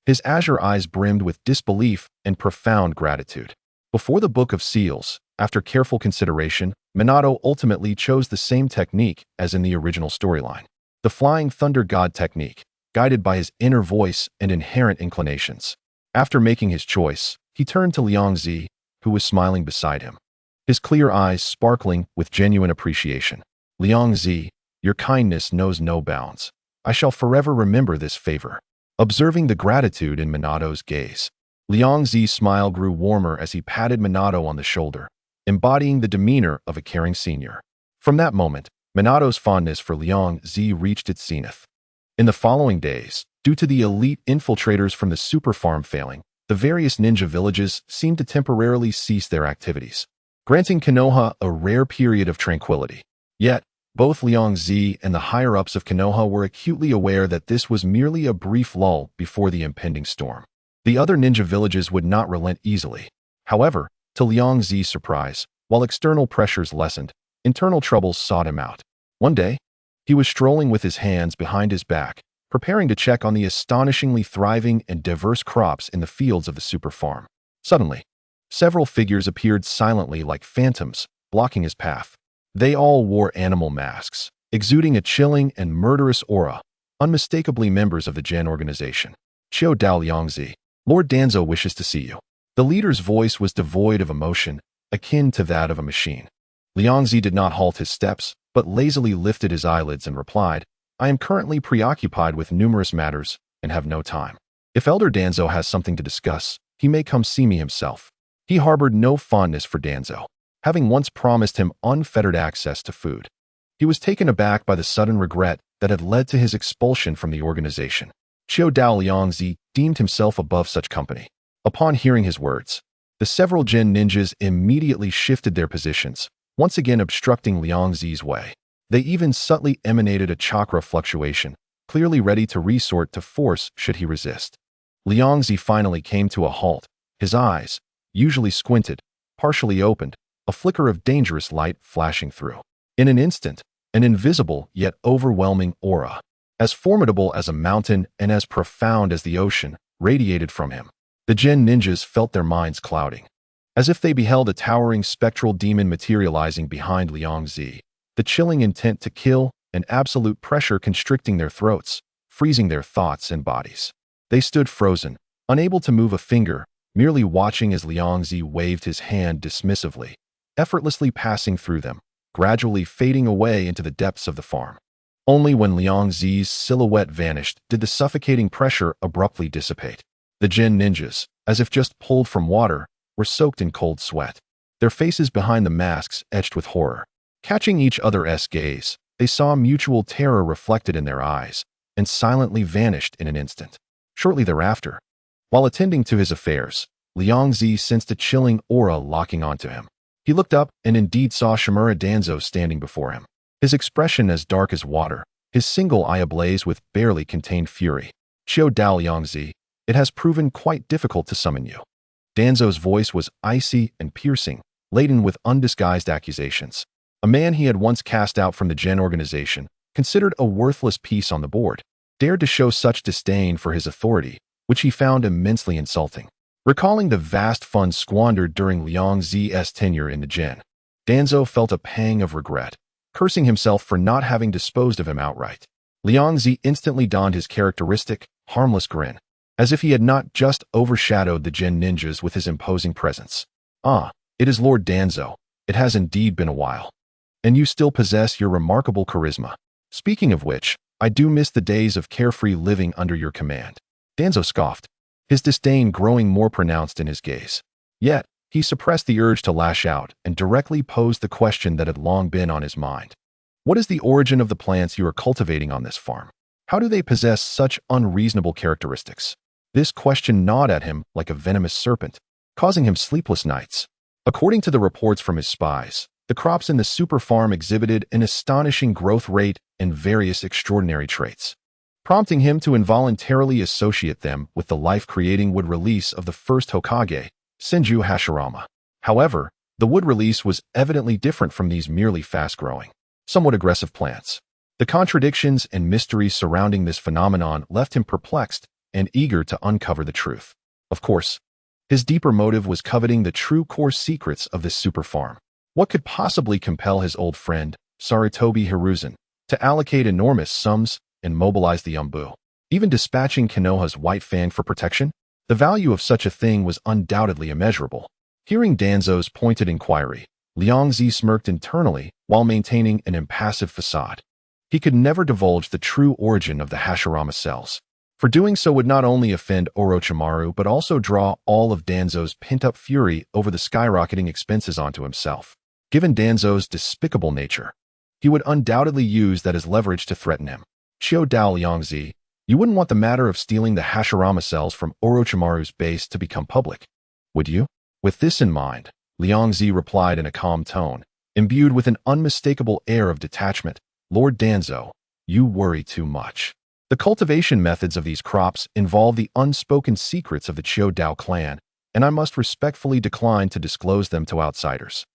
his azure eyes brimmed with disbelief and profound gratitude. Before the Book of Seals, after careful consideration, Minato ultimately chose the same technique as in the original storyline. The Flying Thunder God technique, guided by his inner voice and inherent inclinations. After making his choice, he turned to Liang Zi, who was smiling beside him, his clear eyes sparkling with genuine appreciation. Liang Zi, your kindness knows no bounds. I shall forever remember this favor. Observing the gratitude in Minato's gaze, Liang Zi's smile grew warmer as he patted Minato on the shoulder, embodying the demeanor of a caring senior. From that moment, Minato's fondness for Liang Zi reached its zenith. In the following days, due to the elite infiltrators from the super farm failing, the various ninja villages seemed to temporarily cease their activities, granting Konoha a rare period of tranquility. Yet, both Liang Zi and the higher-ups of Konoha were acutely aware that this was merely a brief lull before the impending storm. The other ninja villages would not relent easily. However, to Liang Zi's surprise, while external pressures lessened, internal troubles sought him out. One day, he was strolling with his hands behind his back, preparing to check on the astonishingly thriving and diverse crops in the fields of the super farm. Suddenly, several figures appeared silently like phantoms, blocking his path. They all wore animal masks, exuding a chilling and murderous aura, unmistakably members of the Gen organization. Qiu Dao Liang Zi, Lord Danzo wishes to see you. The leader's voice was devoid of emotion, akin to that of a machine. Liang Zi did not halt his steps, but lazily lifted his eyelids and replied, I am currently preoccupied with numerous matters and have no time. If Elder Danzo has something to discuss, he may come see me himself. He harbored no fondness for Danzo, having once promised him unfettered access to food. He was taken aback by the sudden regret that had led to his expulsion from the organization. Qiu Dao Liang Zi deemed himself above such company. Upon hearing his words, the several Gen ninjas immediately shifted their positions, once again obstructing Liang Zi's way. They even subtly emanated a chakra fluctuation, clearly ready to resort to force should he resist. Liang Zi finally came to a halt, his eyes, usually squinted, partially opened, a flicker of dangerous light flashing through. In an instant, an invisible yet overwhelming aura, as formidable as a mountain and as profound as the ocean, radiated from him. The Gen ninjas felt their minds clouding, as if they beheld a towering spectral demon materializing behind Liang Zi, the chilling intent to kill and absolute pressure constricting their throats, freezing their thoughts and bodies. They stood frozen, unable to move a finger, merely watching as Liang Zi waved his hand dismissively, effortlessly passing through them, gradually fading away into the depths of the farm. Only when Liang Zi's silhouette vanished did the suffocating pressure abruptly dissipate. The Jin ninjas, as if just pulled from water, were soaked in cold sweat, their faces behind the masks etched with horror. Catching each other's gaze, they saw mutual terror reflected in their eyes, and silently vanished in an instant. Shortly thereafter, while attending to his affairs, Liangzi sensed a chilling aura locking onto him. He looked up and indeed saw Shimura Danzo standing before him, his expression as dark as water, his single eye ablaze with barely contained fury. "Xiao Dao Liangzi, it has proven quite difficult to summon you." Danzo's voice was icy and piercing, laden with undisguised accusations. A man he had once cast out from the Jin organization, considered a worthless piece on the board, dared to show such disdain for his authority, which he found immensely insulting. Recalling the vast funds squandered during Liang Zi's tenure in the Jin, Danzo felt a pang of regret, cursing himself for not having disposed of him outright. Liang Zi instantly donned his characteristic, harmless grin, as if he had not just overshadowed the Jin ninjas with his imposing presence. "Ah, it is Lord Danzo. It has indeed been a while. And you still possess your remarkable charisma. Speaking of which, I do miss the days of carefree living under your command." Danzo scoffed, his disdain growing more pronounced in his gaze. Yet, he suppressed the urge to lash out and directly posed the question that had long been on his mind. "What is the origin of the plants you are cultivating on this farm? How do they possess such unreasonable characteristics?" This question gnawed at him like a venomous serpent, causing him sleepless nights. According to the reports from his spies, the crops in the super farm exhibited an astonishing growth rate and various extraordinary traits, prompting him to involuntarily associate them with the life-creating wood release of the first Hokage, Senju Hashirama. However, the wood release was evidently different from these merely fast-growing, somewhat aggressive plants. The contradictions and mysteries surrounding this phenomenon left him perplexed and eager to uncover the truth. Of course, his deeper motive was coveting the true core secrets of this super farm. What could possibly compel his old friend, Sarutobi Hiruzen, to allocate enormous sums and mobilize the Yumbu, even dispatching Konoha's White Fang for protection? The value of such a thing was undoubtedly immeasurable. Hearing Danzo's pointed inquiry, Liangzi smirked internally while maintaining an impassive facade. He could never divulge the true origin of the Hashirama cells, for doing so would not only offend Orochimaru but also draw all of Danzo's pent-up fury over the skyrocketing expenses onto himself. Given Danzo's despicable nature, he would undoubtedly use that as leverage to threaten him. "Xiao Dao Liangzi, you wouldn't want the matter of stealing the Hashirama cells from Orochimaru's base to become public, would you?" With this in mind, Liangzi replied in a calm tone, imbued with an unmistakable air of detachment, "Lord Danzo, you worry too much. The cultivation methods of these crops involve the unspoken secrets of the Xiao Dao clan, and I must respectfully decline to disclose them to outsiders."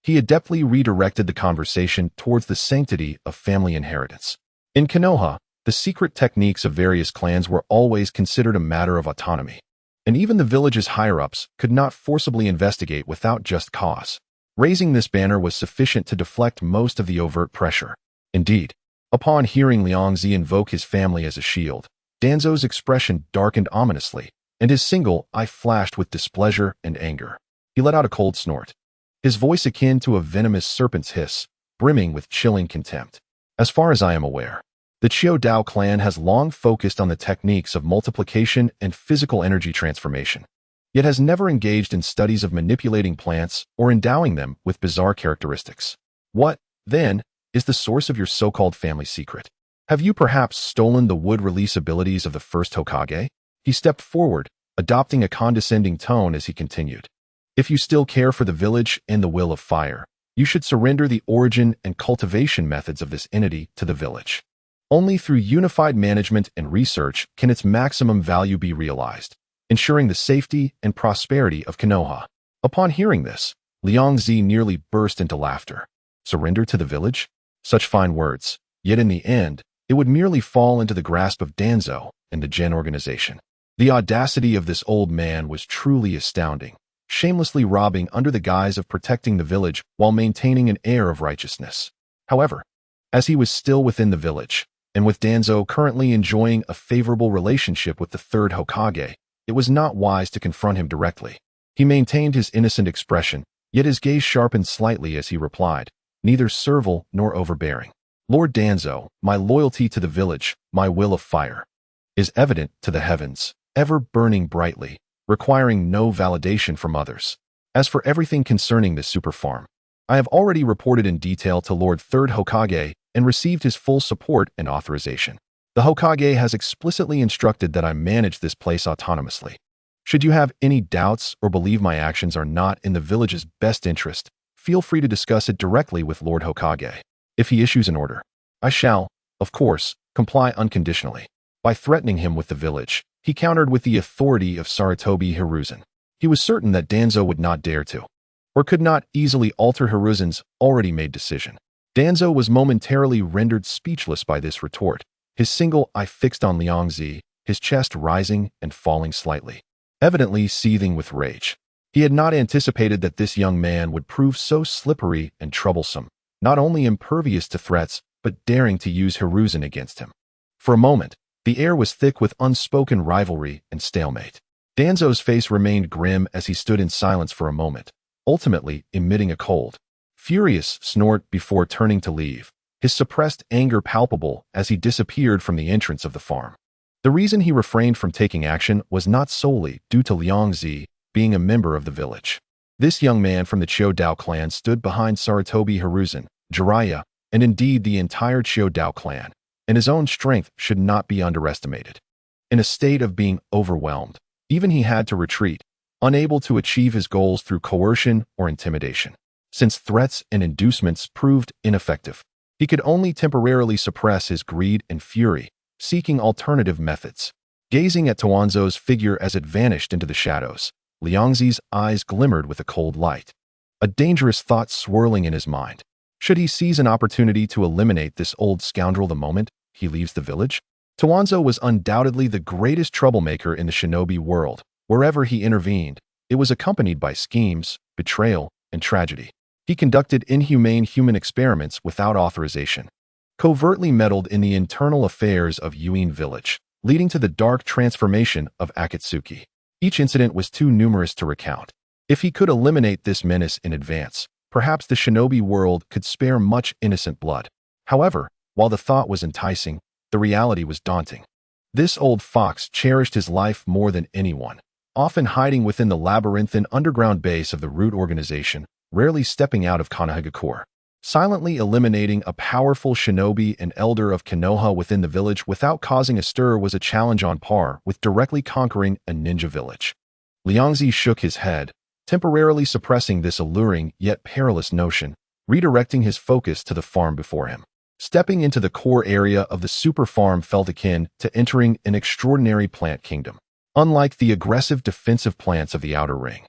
He adeptly redirected the conversation towards the sanctity of family inheritance. In Konoha, the secret techniques of various clans were always considered a matter of autonomy, and even the village's higher-ups could not forcibly investigate without just cause. Raising this banner was sufficient to deflect most of the overt pressure. Indeed, upon hearing Liangzi invoke his family as a shield, Danzo's expression darkened ominously, and his single eye flashed with displeasure and anger. He let out a cold snort, his voice akin to a venomous serpent's hiss, brimming with chilling contempt. "As far as I am aware, the Xiao Dao clan has long focused on the techniques of multiplication and physical energy transformation, yet has never engaged in studies of manipulating plants or endowing them with bizarre characteristics. What, then, is the source of your so-called family secret? Have you perhaps stolen the wood release abilities of the first Hokage?" He stepped forward, adopting a condescending tone as he continued. "If you still care for the village and the will of fire, you should surrender the origin and cultivation methods of this entity to the village. Only through unified management and research can its maximum value be realized, ensuring the safety and prosperity of Konoha." Upon hearing this, Liangzi nearly burst into laughter. Surrender to the village? Such fine words, yet in the end, it would merely fall into the grasp of Danzo and the Jin organization. The audacity of this old man was truly astounding, shamelessly robbing under the guise of protecting the village while maintaining an air of righteousness. However, as he was still within the village, and with Danzo currently enjoying a favorable relationship with the third Hokage, it was not wise to confront him directly. He maintained his innocent expression, yet his gaze sharpened slightly as he replied, neither servile nor overbearing. "Lord Danzo, my loyalty to the village, my will of fire, is evident to the heavens. ever burning brightly, requiring no validation from others. As for everything concerning this super farm, I have already reported in detail to Lord Third Hokage and received his full support and authorization. The Hokage has explicitly instructed that I manage this place autonomously. Should you have any doubts or believe my actions are not in the village's best interest, feel free to discuss it directly with Lord Hokage. If he issues an order, I shall, of course, comply unconditionally. By threatening him with the village, he countered with the authority of Sarutobi Hiruzen. He was certain that Danzo would not dare to, or could not easily alter Hiruzen's already made decision. Danzo was momentarily rendered speechless by this retort, his single eye fixed on Liangzi, his chest rising and falling slightly, evidently seething with rage. He had not anticipated that this young man would prove so slippery and troublesome, not only impervious to threats, but daring to use Hiruzen against him. For a moment, the air was thick with unspoken rivalry and stalemate. Danzo's face remained grim as he stood in silence for a moment, ultimately emitting a cold, furious snort before turning to leave, his suppressed anger palpable as he disappeared from the entrance of the farm. The reason he refrained from taking action was not solely due to Liangzi being a member of the village. This young man from the Chiodao clan stood behind Sarutobi Hiruzen, Jiraiya, and indeed the entire Chiodao clan, and his own strength should not be underestimated. In a state of being overwhelmed, even he had to retreat, unable to achieve his goals through coercion or intimidation. Since threats and inducements proved ineffective, he could only temporarily suppress his greed and fury, seeking alternative methods. Gazing at Tuanzo's figure as it vanished into the shadows, Liangzi's eyes glimmered with a cold light. A dangerous thought swirling in his mind. Should he seize an opportunity to eliminate this old scoundrel the moment he leaves the village? Tuanzo was undoubtedly the greatest troublemaker in the shinobi world. Wherever he intervened, it was accompanied by schemes, betrayal, and tragedy. He conducted inhumane human experiments without authorization, covertly meddled in the internal affairs of Yuin village, leading to the dark transformation of Akatsuki. Each incident was too numerous to recount. If he could eliminate this menace in advance, perhaps the shinobi world could spare much innocent blood. However, while the thought was enticing, the reality was daunting. This old fox cherished his life more than anyone, often hiding within the labyrinthine underground base of the root organization, rarely stepping out of Konohagakure. Silently eliminating a powerful shinobi and elder of Konoha within the village without causing a stir was a challenge on par with directly conquering a ninja village. Liangzi shook his head, temporarily suppressing this alluring yet perilous notion, redirecting his focus to the farm before him. Stepping into the core area of the super farm felt akin to entering an extraordinary plant kingdom. Unlike the aggressive defensive plants of the outer ring,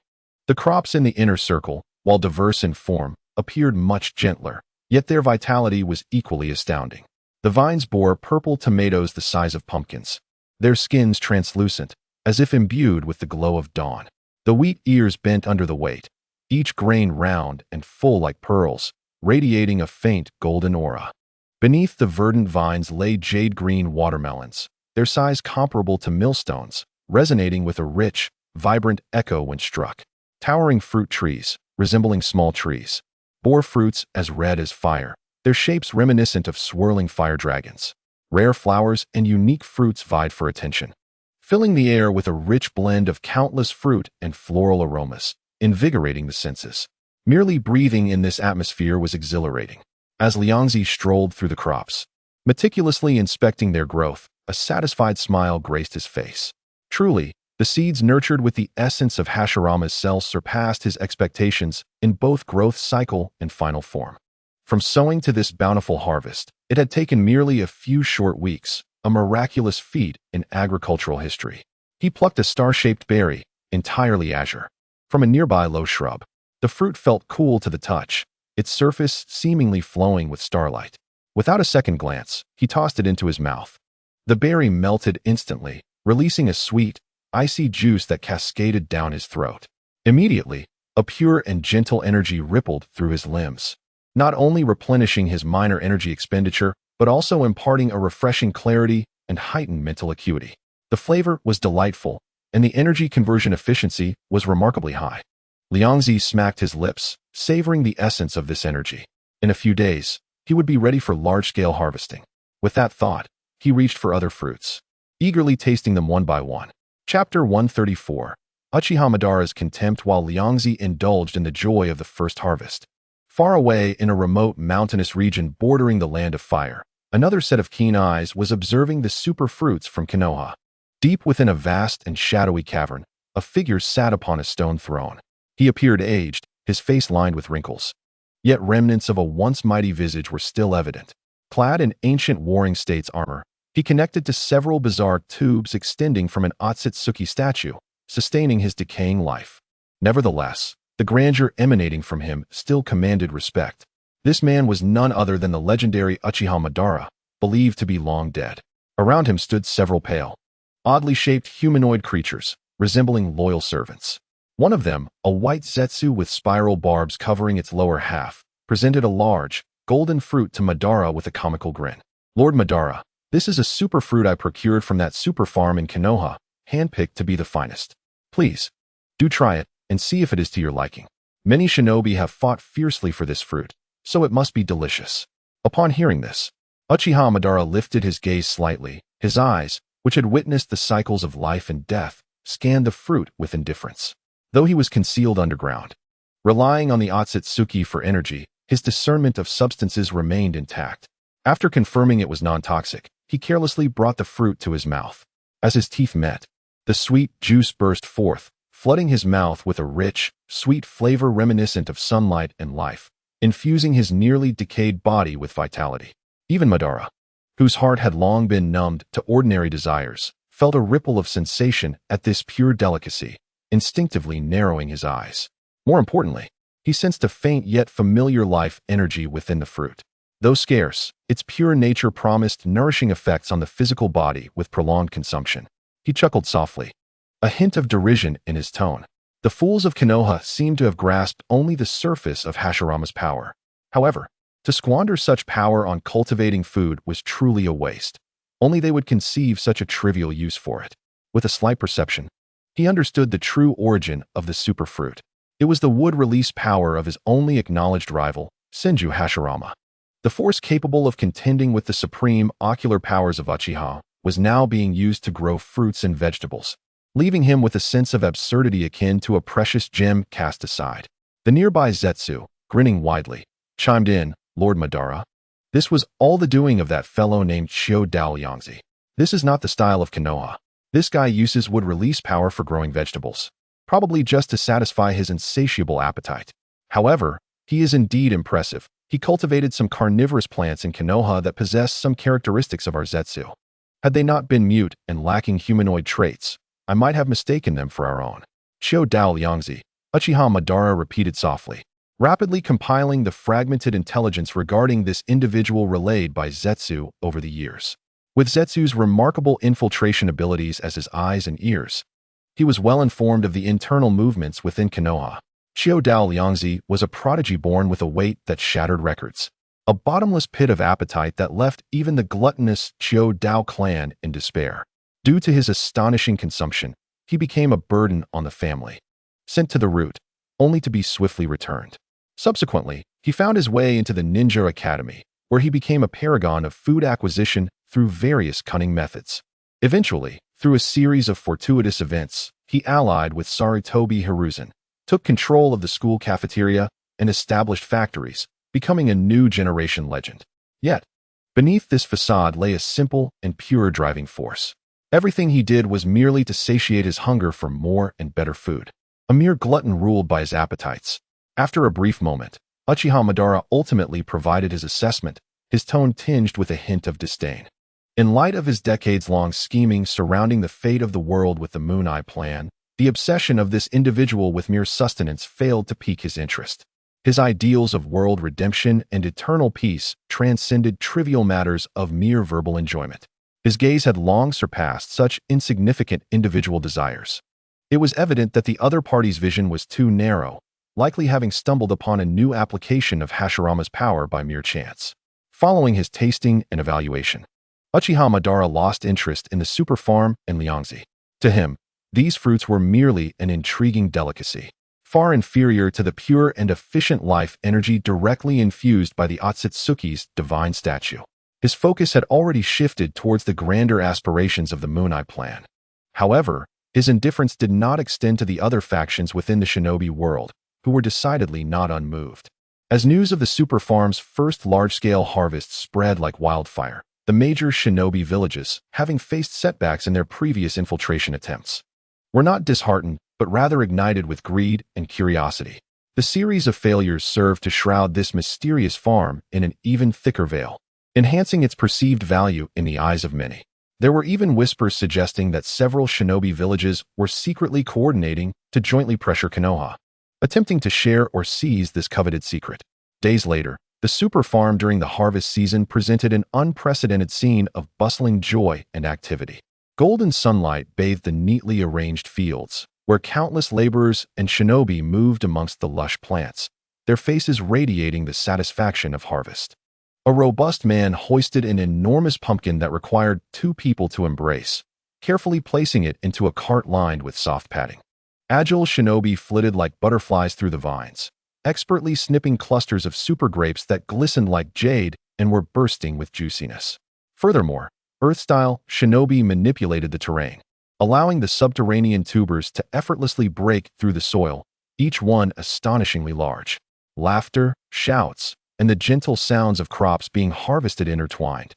the crops in the inner circle, while diverse in form, appeared much gentler, yet their vitality was equally astounding. The vines bore purple tomatoes the size of pumpkins, their skins translucent, as if imbued with the glow of dawn. The wheat ears bent under the weight, each grain round and full like pearls, radiating a faint golden aura. Beneath the verdant vines lay jade-green watermelons, their size comparable to millstones, resonating with a rich, vibrant echo when struck. Towering fruit trees, resembling small trees, bore fruits as red as fire, their shapes reminiscent of swirling fire dragons. Rare flowers and unique fruits vied for attention, filling the air with a rich blend of countless fruit and floral aromas, invigorating the senses. Merely breathing in this atmosphere was exhilarating. As Liangzi strolled through the crops, meticulously inspecting their growth, a satisfied smile graced his face. Truly, the seeds nurtured with the essence of Hashirama's cell surpassed his expectations in both growth cycle and final form. From sowing to this bountiful harvest, it had taken merely a few short weeks, a miraculous feat in agricultural history. He plucked a star-shaped berry, entirely azure, from a nearby low shrub. The fruit felt cool to the touch, its surface seemingly flowing with starlight. Without a second glance, he tossed it into his mouth. The berry melted instantly, releasing a sweet, icy juice that cascaded down his throat. Immediately, a pure and gentle energy rippled through his limbs, not only replenishing his minor energy expenditure, but also imparting a refreshing clarity and heightened mental acuity. The flavor was delightful, and the energy conversion efficiency was remarkably high. Liangzi smacked his lips, savoring the essence of this energy. In a few days, he would be ready for large-scale harvesting. With that thought, he reached for other fruits, eagerly tasting them one by one. Chapter 134. Uchiha Madara's contempt while Liangzi indulged in the joy of the first harvest. Far away in a remote mountainous region bordering the land of fire, another set of keen eyes was observing the super fruits from Konoha. Deep within a vast and shadowy cavern, a figure sat upon a stone throne. He appeared aged, his face lined with wrinkles. Yet remnants of a once mighty visage were still evident. Clad in ancient warring state's armor, he connected to several bizarre tubes extending from an Otsutsuki statue, sustaining his decaying life. Nevertheless, the grandeur emanating from him still commanded respect. This man was none other than the legendary Uchiha Madara, believed to be long dead. Around him stood several pale, oddly shaped humanoid creatures, resembling loyal servants. One of them, a white zetsu with spiral barbs covering its lower half, presented a large, golden fruit to Madara with a comical grin. "Lord Madara, this is a super fruit I procured from that super farm in Konoha, handpicked to be the finest. Please, do try it, and see if it is to your liking. Many shinobi have fought fiercely for this fruit, so it must be delicious." Upon hearing this, Uchiha Madara lifted his gaze slightly. His eyes, which had witnessed the cycles of life and death, scanned the fruit with indifference. Though he was concealed underground, relying on the Otsutsuki for energy, his discernment of substances remained intact. After confirming it was non-toxic, he carelessly brought the fruit to his mouth. As his teeth met, the sweet juice burst forth, flooding his mouth with a rich, sweet flavor reminiscent of sunlight and life, infusing his nearly decayed body with vitality. Even Madara, whose heart had long been numbed to ordinary desires, felt a ripple of sensation at this pure delicacy, instinctively narrowing his eyes. More importantly, he sensed a faint yet familiar life energy within the fruit. Though scarce, its pure nature promised nourishing effects on the physical body with prolonged consumption. He chuckled softly, a hint of derision in his tone. The fools of Konoha seemed to have grasped only the surface of Hashirama's power. However, to squander such power on cultivating food was truly a waste. Only they would conceive such a trivial use for it. With a slight perception, he understood the true origin of the superfruit. It was the wood-release power of his only acknowledged rival, Senju Hashirama. The force capable of contending with the supreme ocular powers of Uchiha was now being used to grow fruits and vegetables, leaving him with a sense of absurdity akin to a precious gem cast aside. The nearby Zetsu, grinning widely, chimed in, "Lord Madara, this was all the doing of that fellow named Chiou Dao Liangzi. This is not the style of Konoha. This guy uses wood-release power for growing vegetables, probably just to satisfy his insatiable appetite. However, he is indeed impressive. He cultivated some carnivorous plants in Konoha that possess some characteristics of our Zetsu. Had they not been mute and lacking humanoid traits, I might have mistaken them for our own." "Chiou Dao Liangzi," Uchiha Madara repeated softly, rapidly compiling the fragmented intelligence regarding this individual relayed by Zetsu over the years. With Zetsu's remarkable infiltration abilities as his eyes and ears, he was well informed of the internal movements within Konoha. Chiou Dao Liangzi was a prodigy born with a weight that shattered records, a bottomless pit of appetite that left even the gluttonous Chiou Dao clan in despair. Due to his astonishing consumption, he became a burden on the family, sent to the root, only to be swiftly returned. Subsequently, he found his way into the Ninja Academy, where he became a paragon of food acquisition through various cunning methods. Eventually, through a series of fortuitous events, he allied with Sarutobi Hiruzen, took control of the school cafeteria, and established factories, becoming a new generation legend. Yet, beneath this facade lay a simple and pure driving force. Everything he did was merely to satiate his hunger for more and better food. A mere glutton ruled by his appetites. After a brief moment, Uchiha Madara ultimately provided his assessment, his tone tinged with a hint of disdain. In light of his decades-long scheming surrounding the fate of the world with the Moon Eye Plan, the obsession of this individual with mere sustenance failed to pique his interest. His ideals of world redemption and eternal peace transcended trivial matters of mere verbal enjoyment. His gaze had long surpassed such insignificant individual desires. It was evident that the other party's vision was too narrow, likely having stumbled upon a new application of Hashirama's power by mere chance. Following his tasting and evaluation, Uchiha Madara lost interest in the super farm and Liangzi. To him, these fruits were merely an intriguing delicacy, far inferior to the pure and efficient life energy directly infused by the Otsutsuki's divine statue. His focus had already shifted towards the grander aspirations of the Moon Eye Plan. However, His indifference did not extend to the other factions within the shinobi world, who were decidedly not unmoved. As news of the super farm's first large-scale harvest spread like wildfire, the major shinobi villages, having faced setbacks in their previous infiltration attempts, were not disheartened, but rather ignited with greed and curiosity. The series of failures served to shroud this mysterious farm in an even thicker veil, enhancing its perceived value in the eyes of many. There were even whispers suggesting that several shinobi villages were secretly coordinating to jointly pressure Konoha, attempting to share or seize this coveted secret. Days later, the super farm during the harvest season presented an unprecedented scene of bustling joy and activity. Golden sunlight bathed the neatly arranged fields, where countless laborers and shinobi moved amongst the lush plants, their faces radiating the satisfaction of harvest. A robust man hoisted an enormous pumpkin that required 2 people to embrace, carefully placing it into a cart lined with soft padding. Agile shinobi flitted like butterflies through the vines, expertly snipping clusters of super grapes that glistened like jade and were bursting with juiciness. Furthermore, Earth-style shinobi manipulated the terrain, allowing the subterranean tubers to effortlessly break through the soil, each one astonishingly large. Laughter, shouts, and the gentle sounds of crops being harvested intertwined,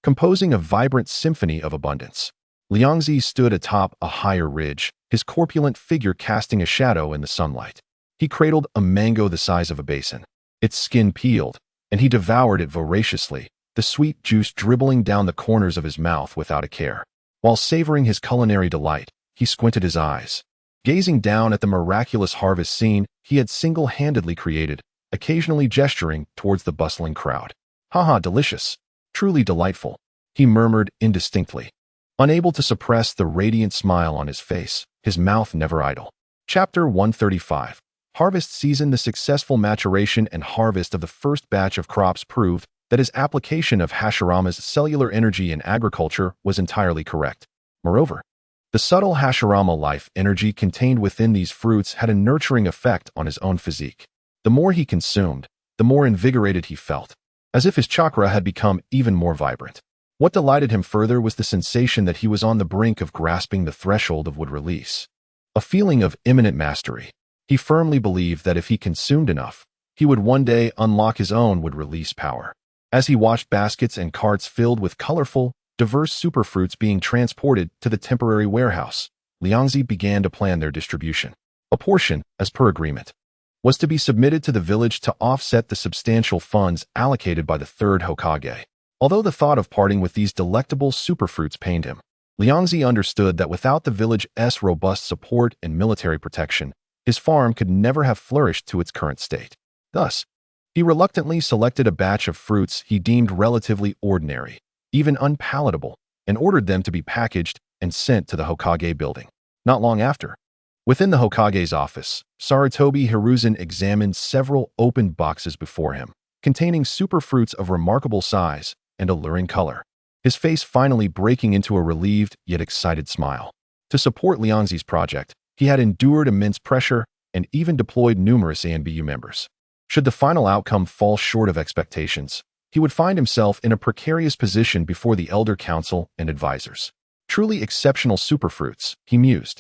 composing a vibrant symphony of abundance. Liangzi stood atop a higher ridge, his corpulent figure casting a shadow in the sunlight. He cradled a mango the size of a basin. Its skin peeled, and he devoured it voraciously, the sweet juice dribbling down the corners of his mouth without a care. While savoring his culinary delight, he squinted his eyes, gazing down at the miraculous harvest scene he had single-handedly created, occasionally gesturing towards the bustling crowd. "Haha, delicious. Truly delightful," he murmured indistinctly, unable to suppress the radiant smile on his face, his mouth never idle. Chapter 135. Harvest season. The successful maturation and harvest of the first batch of crops proved that his application of Hashirama's cellular energy in agriculture was entirely correct. Moreover, the subtle Hashirama life energy contained within these fruits had a nurturing effect on his own physique. The more he consumed, the more invigorated he felt, as if his chakra had become even more vibrant. What delighted him further was the sensation that he was on the brink of grasping the threshold of wood release. A feeling of imminent mastery. He firmly believed that if he consumed enough, he would one day unlock his own wood release power. As he watched baskets and carts filled with colorful, diverse superfruits being transported to the temporary warehouse, Liangzi began to plan their distribution. A portion, as per agreement, was to be submitted to the village to offset the substantial funds allocated by the Third Hokage. Although the thought of parting with these delectable superfruits pained him, Liangzi understood that without the village's robust support and military protection, his farm could never have flourished to its current state. Thus, he reluctantly selected a batch of fruits he deemed relatively ordinary, even unpalatable, and ordered them to be packaged and sent to the Hokage building. Not long after, within the Hokage's office, Sarutobi Hiruzen examined several open boxes before him, containing superfruits of remarkable size and alluring color, his face finally breaking into a relieved yet excited smile. To support Liangzi's project, he had endured immense pressure and even deployed numerous ANBU members. Should the final outcome fall short of expectations, he would find himself in a precarious position before the Elder Council and advisors. Truly exceptional superfruits, he mused,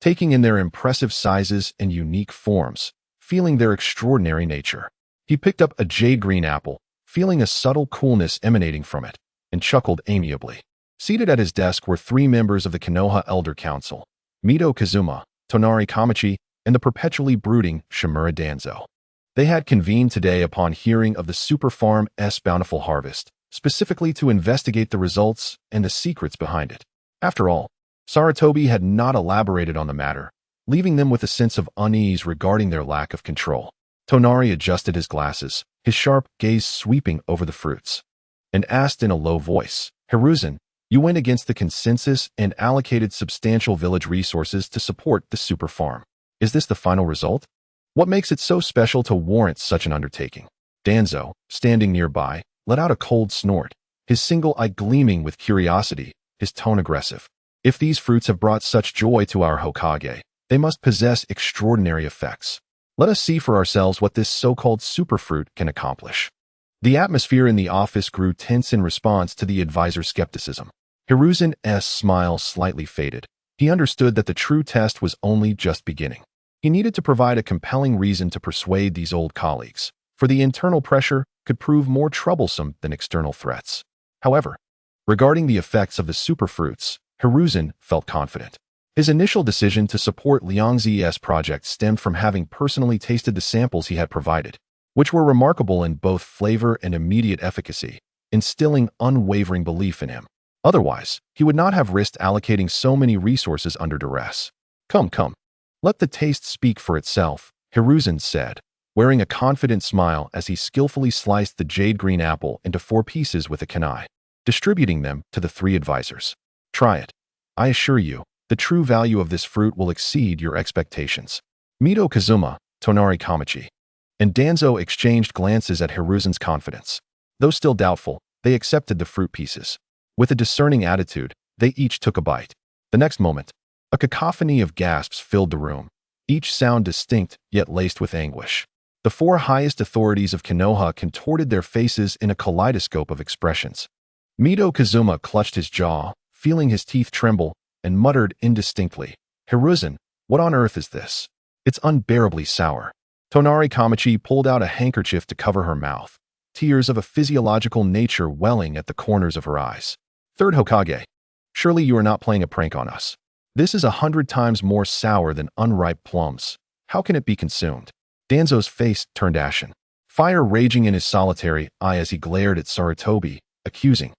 taking in their impressive sizes and unique forms, feeling their extraordinary nature. He picked up a jade-green apple, feeling a subtle coolness emanating from it, and chuckled amiably. Seated at his desk were 3 members of the Konoha Elder Council, Mito Kazuma, Tonari Kamichi, and the perpetually brooding Shimura Danzo. They had convened today upon hearing of the super farm's bountiful harvest, specifically to investigate the results and the secrets behind it. After all, Sarutobi had not elaborated on the matter, leaving them with a sense of unease regarding their lack of control. Tonari adjusted his glasses, his sharp gaze sweeping over the fruits, and asked in a low voice, "Hiruzen, you went against the consensus and allocated substantial village resources to support the super farm. Is this the final result? What makes it so special to warrant such an undertaking?" Danzo, standing nearby, let out a cold snort, his single eye gleaming with curiosity, his tone aggressive. "If these fruits have brought such joy to our Hokage, they must possess extraordinary effects. Let us see for ourselves what this so-called superfruit can accomplish." The atmosphere in the office grew tense in response to the advisor's skepticism. Hiruzen's smile slightly faded, He understood that the true test was only just beginning. He needed to provide a compelling reason to persuade these old colleagues, for the internal pressure could prove more troublesome than external threats. However, regarding the effects of the superfruits, Hiruzen felt confident. His initial decision to support Liangzi's project stemmed from having personally tasted the samples he had provided, which were remarkable in both flavor and immediate efficacy, instilling unwavering belief in him. Otherwise, he would not have risked allocating so many resources under duress. Come, let the taste speak for itself, Hiruzen said, wearing a confident smile as he skillfully sliced the jade-green apple into 4 pieces with a kunai, distributing them to the 3 advisors. Try it. I assure you, the true value of this fruit will exceed your expectations. Mito Kazuma, Tonari Kamichi, and Danzo exchanged glances at Hiruzen's confidence. Though still doubtful, they accepted the fruit pieces. With a discerning attitude, they each took a bite. The next moment, a cacophony of gasps filled the room, each sound distinct yet laced with anguish. The 4 highest authorities of Konoha contorted their faces in a kaleidoscope of expressions. Mito Kazuma clutched his jaw, feeling his teeth tremble, and muttered indistinctly, "Hiruzen, what on earth is this? It's unbearably sour." Tonari Kamichi pulled out a handkerchief to cover her mouth, tears of a physiological nature welling at the corners of her eyes. "Third Hokage, surely you are not playing a prank on us. This is 100 times more sour than unripe plums. How can it be consumed?" Danzo's face turned ashen, fire raging in his solitary eye as he glared at Sarutobi, accusing,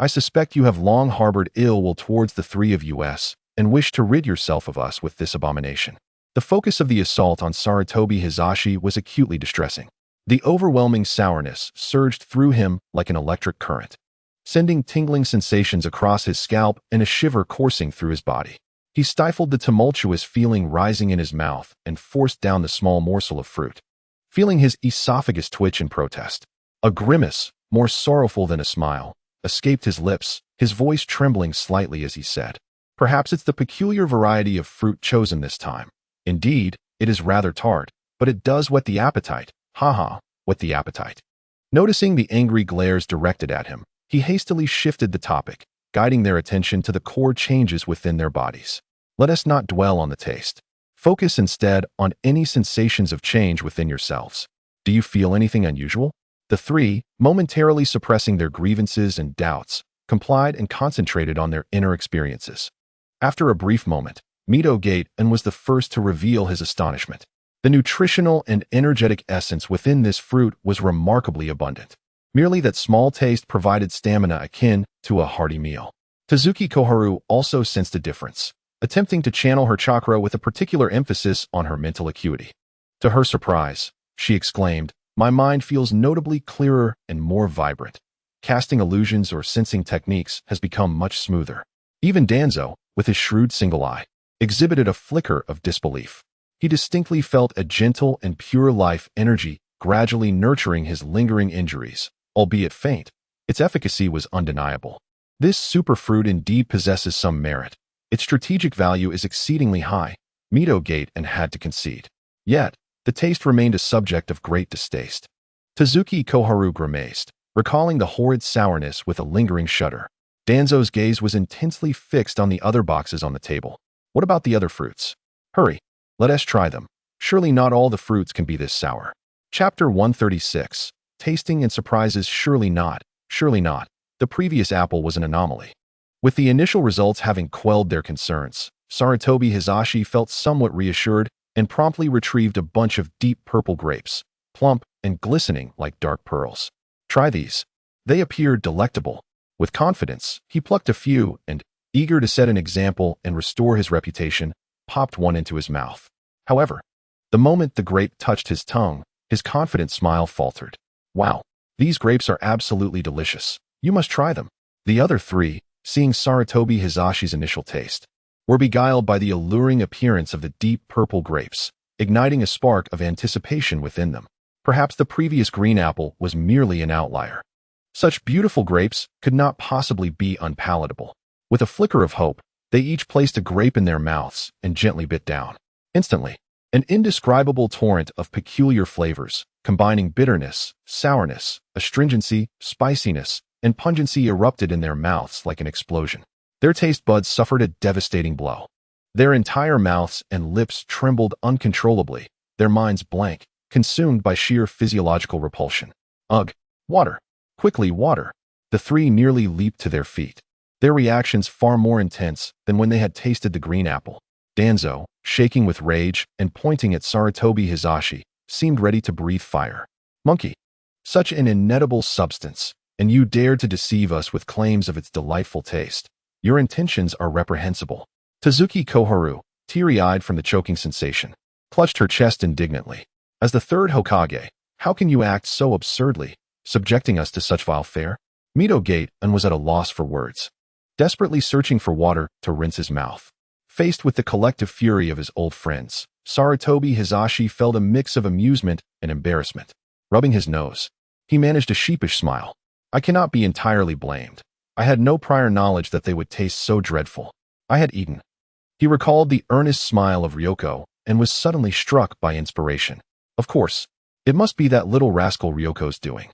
"I suspect you have long harbored ill will towards the 3 of us, and wish to rid yourself of us with this abomination." The focus of the assault on Sarutobi Hizashi was acutely distressing. The overwhelming sourness surged through him like an electric current, sending tingling sensations across his scalp and a shiver coursing through his body. He stifled the tumultuous feeling rising in his mouth and forced down the small morsel of fruit, feeling his esophagus twitch in protest. A grimace, more sorrowful than a smile, escaped his lips, his voice trembling slightly as he said, "Perhaps it's the peculiar variety of fruit chosen this time. Indeed, it is rather tart, but it does whet the appetite. Haha, whet the appetite." Noticing the angry glares directed at him, he hastily shifted the topic, guiding their attention to the core changes within their bodies. "Let us not dwell on the taste. Focus instead on any sensations of change within yourselves. Do you feel anything unusual?" The 3, momentarily suppressing their grievances and doubts, complied and concentrated on their inner experiences. After a brief moment, Mito gate and was the first to reveal his astonishment. The nutritional and energetic essence within this fruit was remarkably abundant. Merely that small taste provided stamina akin to a hearty meal. Tezuki Koharu also sensed a difference, attempting to channel her chakra with a particular emphasis on her mental acuity. To her surprise, she exclaimed, "My mind feels notably clearer and more vibrant. Casting illusions or sensing techniques has become much smoother." Even Danzo, with his shrewd single eye, exhibited a flicker of disbelief. He distinctly felt a gentle and pure life energy gradually nurturing his lingering injuries, albeit faint. Its efficacy was undeniable. This superfruit indeed possesses some merit. Its strategic value is exceedingly high, Mito gate and had to concede. Yet, the taste remained a subject of great distaste. Tezuki Koharu grimaced, recalling the horrid sourness with a lingering shudder. Danzo's gaze was intensely fixed on the other boxes on the table. "What about the other fruits? Hurry, let us try them. Surely not all the fruits can be this sour." Chapter 136. Tasting and surprises. Surely not, surely not. The previous apple was an anomaly. With the initial results having quelled their concerns, Sarutobi Hizashi felt somewhat reassured and promptly retrieved a bunch of deep purple grapes, plump and glistening like dark pearls. "Try these. They appear delectable." With confidence, he plucked a few and, eager to set an example and restore his reputation, popped one into his mouth. However, the moment the grape touched his tongue, his confident smile faltered. "Wow, these grapes are absolutely delicious. You must try them." The other 3, seeing Sarutobi Hizashi's initial taste, were beguiled by the alluring appearance of the deep purple grapes, igniting a spark of anticipation within them. Perhaps the previous green apple was merely an outlier. Such beautiful grapes could not possibly be unpalatable. With a flicker of hope, they each placed a grape in their mouths and gently bit down. Instantly, an indescribable torrent of peculiar flavors, combining bitterness, sourness, astringency, spiciness, and pungency erupted in their mouths like an explosion. Their taste buds suffered a devastating blow. Their entire mouths and lips trembled uncontrollably, their minds blank, consumed by sheer physiological repulsion. Ugh! Water! Quickly, water! The three nearly leaped to their feet, their reactions far more intense than when they had tasted the green apple. Danzo, shaking with rage and pointing at Sarutobi Hizashi, seemed ready to breathe fire. Monkey! Such an inedible substance, and you dared to deceive us with claims of its delightful taste. Your intentions are reprehensible. Tsuzuki Koharu, teary-eyed from the choking sensation, clutched her chest indignantly. As the third Hokage, how can you act so absurdly, subjecting us to such vile fare? Mito gaped and was at a loss for words, desperately searching for water to rinse his mouth. Faced with the collective fury of his old friends, Sarutobi Hizashi felt a mix of amusement and embarrassment. Rubbing his nose, he managed a sheepish smile. I cannot be entirely blamed. I had no prior knowledge that they would taste so dreadful. I had eaten. He recalled the earnest smile of Ryoko and was suddenly struck by inspiration. Of course, it must be that little rascal Ryoko's doing.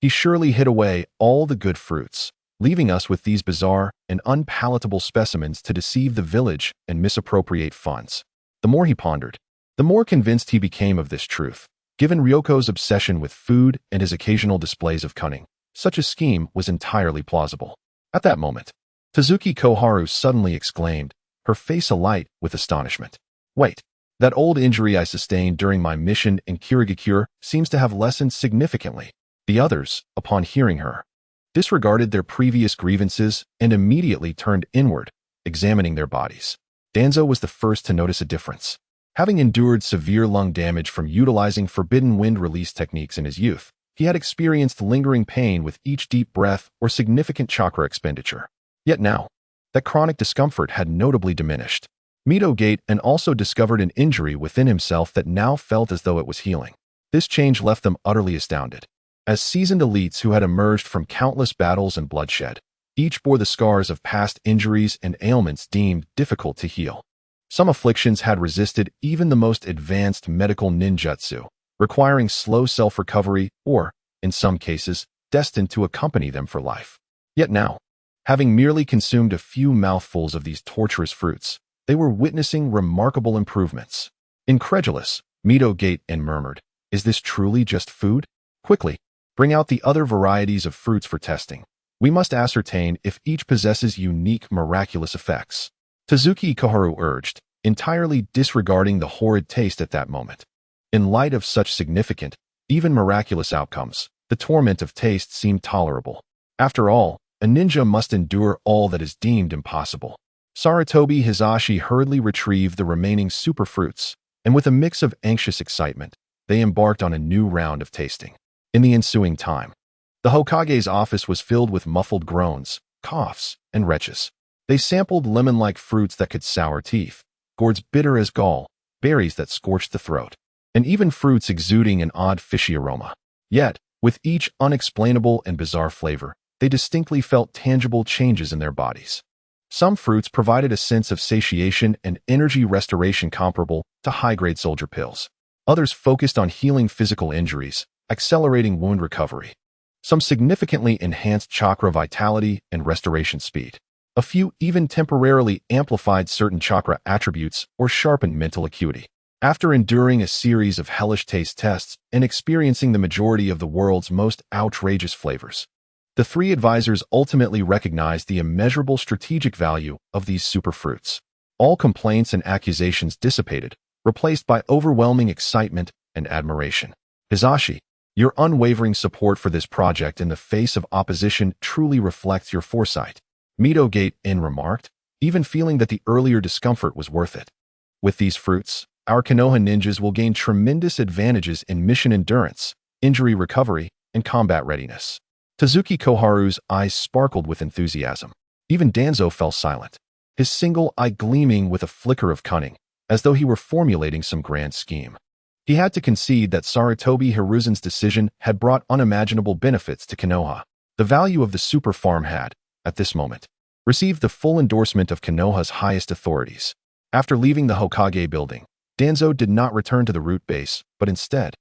He surely hid away all the good fruits, leaving us with these bizarre and unpalatable specimens to deceive the village and misappropriate funds. The more he pondered, the more convinced he became of this truth. Given Ryoko's obsession with food and his occasional displays of cunning, such a scheme was entirely plausible. At that moment, Tsuzuki Koharu suddenly exclaimed, her face alight with astonishment. Wait, that old injury I sustained during my mission in Kirigakure seems to have lessened significantly. The others, upon hearing her, disregarded their previous grievances and immediately turned inward, examining their bodies. Danzo was the first to notice a difference. Having endured severe lung damage from utilizing forbidden wind release techniques in his youth, he had experienced lingering pain with each deep breath or significant chakra expenditure. Yet now, that chronic discomfort had notably diminished. Mito gaped and also discovered an injury within himself that now felt as though it was healing. This change left them utterly astounded. As seasoned elites who had emerged from countless battles and bloodshed, each bore the scars of past injuries and ailments deemed difficult to heal. Some afflictions had resisted even the most advanced medical ninjutsu, requiring slow self-recovery or, in some cases, destined to accompany them for life. Yet now, having merely consumed a few mouthfuls of these torturous fruits, they were witnessing remarkable improvements. Incredulous, Mito gaped and murmured, "Is this truly just food? Quickly, bring out the other varieties of fruits for testing. We must ascertain if each possesses unique miraculous effects." Tsuzuki Koharu urged, entirely disregarding the horrid taste at that moment. In light of such significant, even miraculous outcomes, the torment of taste seemed tolerable. After all, a ninja must endure all that is deemed impossible. Sarutobi Hizashi hurriedly retrieved the remaining superfruits, and with a mix of anxious excitement, they embarked on a new round of tasting. In the ensuing time, the Hokage's office was filled with muffled groans, coughs, and retches. They sampled lemon-like fruits that could sour teeth, gourds bitter as gall, berries that scorched the throat, and even fruits exuding an odd fishy aroma. Yet, with each unexplainable and bizarre flavor, they distinctly felt tangible changes in their bodies. Some fruits provided a sense of satiation and energy restoration comparable to high-grade soldier pills. Others focused on healing physical injuries, accelerating wound recovery. Some significantly enhanced chakra vitality and restoration speed. A few even temporarily amplified certain chakra attributes or sharpened mental acuity. After enduring a series of hellish taste tests and experiencing the majority of the world's most outrageous flavors, the three advisors ultimately recognized the immeasurable strategic value of these superfruits. All complaints and accusations dissipated, replaced by overwhelming excitement and admiration. Hizashi, your unwavering support for this project in the face of opposition truly reflects your foresight. Mito gaped remarked, even feeling that the earlier discomfort was worth it. With these fruits, our Konoha ninjas will gain tremendous advantages in mission endurance, injury recovery, and combat readiness. Tsuzuki Koharu's eyes sparkled with enthusiasm. Even Danzo fell silent, his single eye gleaming with a flicker of cunning, as though he were formulating some grand scheme. He had to concede that Sarutobi Hiruzen's decision had brought unimaginable benefits to Konoha. The value of the super farm had, at this moment, received the full endorsement of Konoha's highest authorities. After leaving the Hokage building, Danzo did not return to the root base, but instead,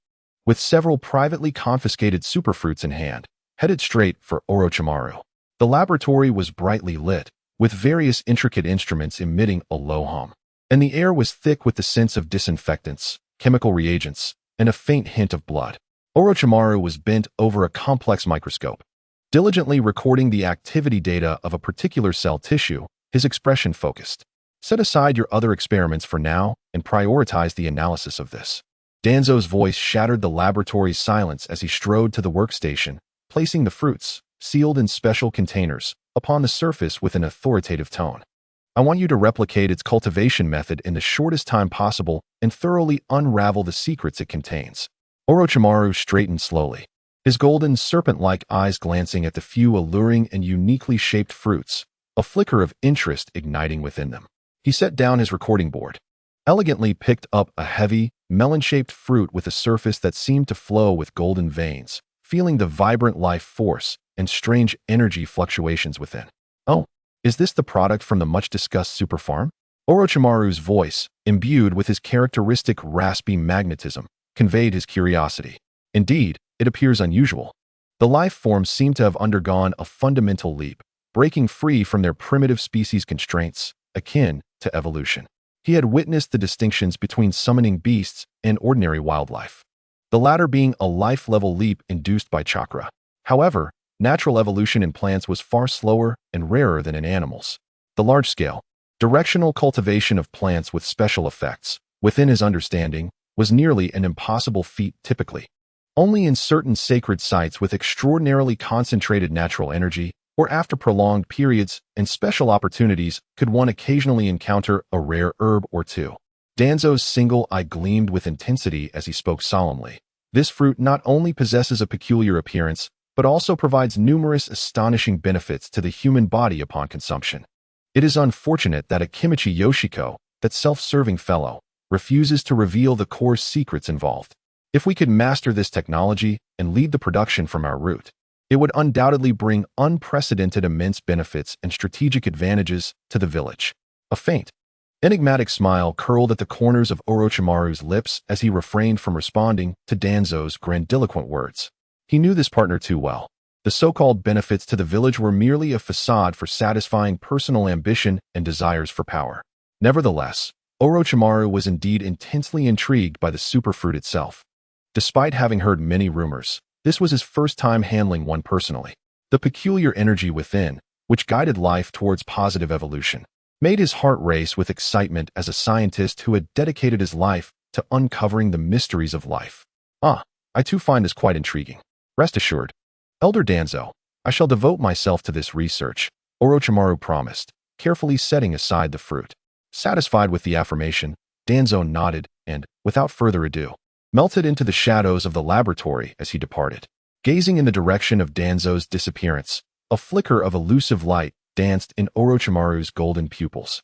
with several privately confiscated superfruits in hand, headed straight for Orochimaru. The laboratory was brightly lit, with various intricate instruments emitting a low hum. and the air was thick with the scents of disinfectants, chemical reagents, and a faint hint of blood. Orochimaru was bent over a complex microscope, diligently recording the activity data of a particular cell tissue, his expression focused. Set aside your other experiments for now and prioritize the analysis of this. Danzo's voice shattered the laboratory's silence as he strode to the workstation, placing the fruits, sealed in special containers, upon the surface with an authoritative tone. I want you to replicate its cultivation method in the shortest time possible and thoroughly unravel the secrets it contains. Orochimaru straightened slowly, his golden serpent-like eyes glancing at the few alluring and uniquely shaped fruits, a flicker of interest igniting within them. He set down his recording board, elegantly picked up a heavy, melon-shaped fruit with a surface that seemed to flow with golden veins, feeling the vibrant life force and strange energy fluctuations within. Oh, is this the product from the much-discussed super farm? Orochimaru's voice, imbued with his characteristic raspy magnetism, conveyed his curiosity. Indeed, it appears unusual. The life forms seem to have undergone a fundamental leap, breaking free from their primitive species constraints, akin to evolution. He had witnessed the distinctions between summoning beasts and ordinary wildlife, the latter being a life-level leap induced by chakra. However, natural evolution in plants was far slower and rarer than in animals. The large-scale, directional cultivation of plants with special effects, within his understanding, was nearly an impossible feat typically. Only in certain sacred sites with extraordinarily concentrated natural energy, or after prolonged periods and special opportunities, could one occasionally encounter a rare herb or two. Danzo's single eye gleamed with intensity as he spoke solemnly. This fruit not only possesses a peculiar appearance, but also provides numerous astonishing benefits to the human body upon consumption. It is unfortunate that Akimichi Yoshiko, that self-serving fellow, refuses to reveal the core secrets involved. If we could master this technology and lead the production from our root, it would undoubtedly bring unprecedented immense benefits and strategic advantages to the village. A faint, enigmatic smile curled at the corners of Orochimaru's lips as he refrained from responding to Danzo's grandiloquent words. He knew this partner too well. The so-called benefits to the village were merely a facade for satisfying personal ambition and desires for power. Nevertheless, Orochimaru was indeed intensely intrigued by the superfruit itself. Despite having heard many rumors, this was his first time handling one personally. The peculiar energy within, which guided life towards positive evolution, made his heart race with excitement as a scientist who had dedicated his life to uncovering the mysteries of life. I too find this quite intriguing. Rest assured, Elder Danzo, I shall devote myself to this research, Orochimaru promised, carefully setting aside the fruit. Satisfied with the affirmation, Danzo nodded and, without further ado, melted into the shadows of the laboratory as he departed. Gazing in the direction of Danzo's disappearance, a flicker of elusive light danced in Orochimaru's golden pupils.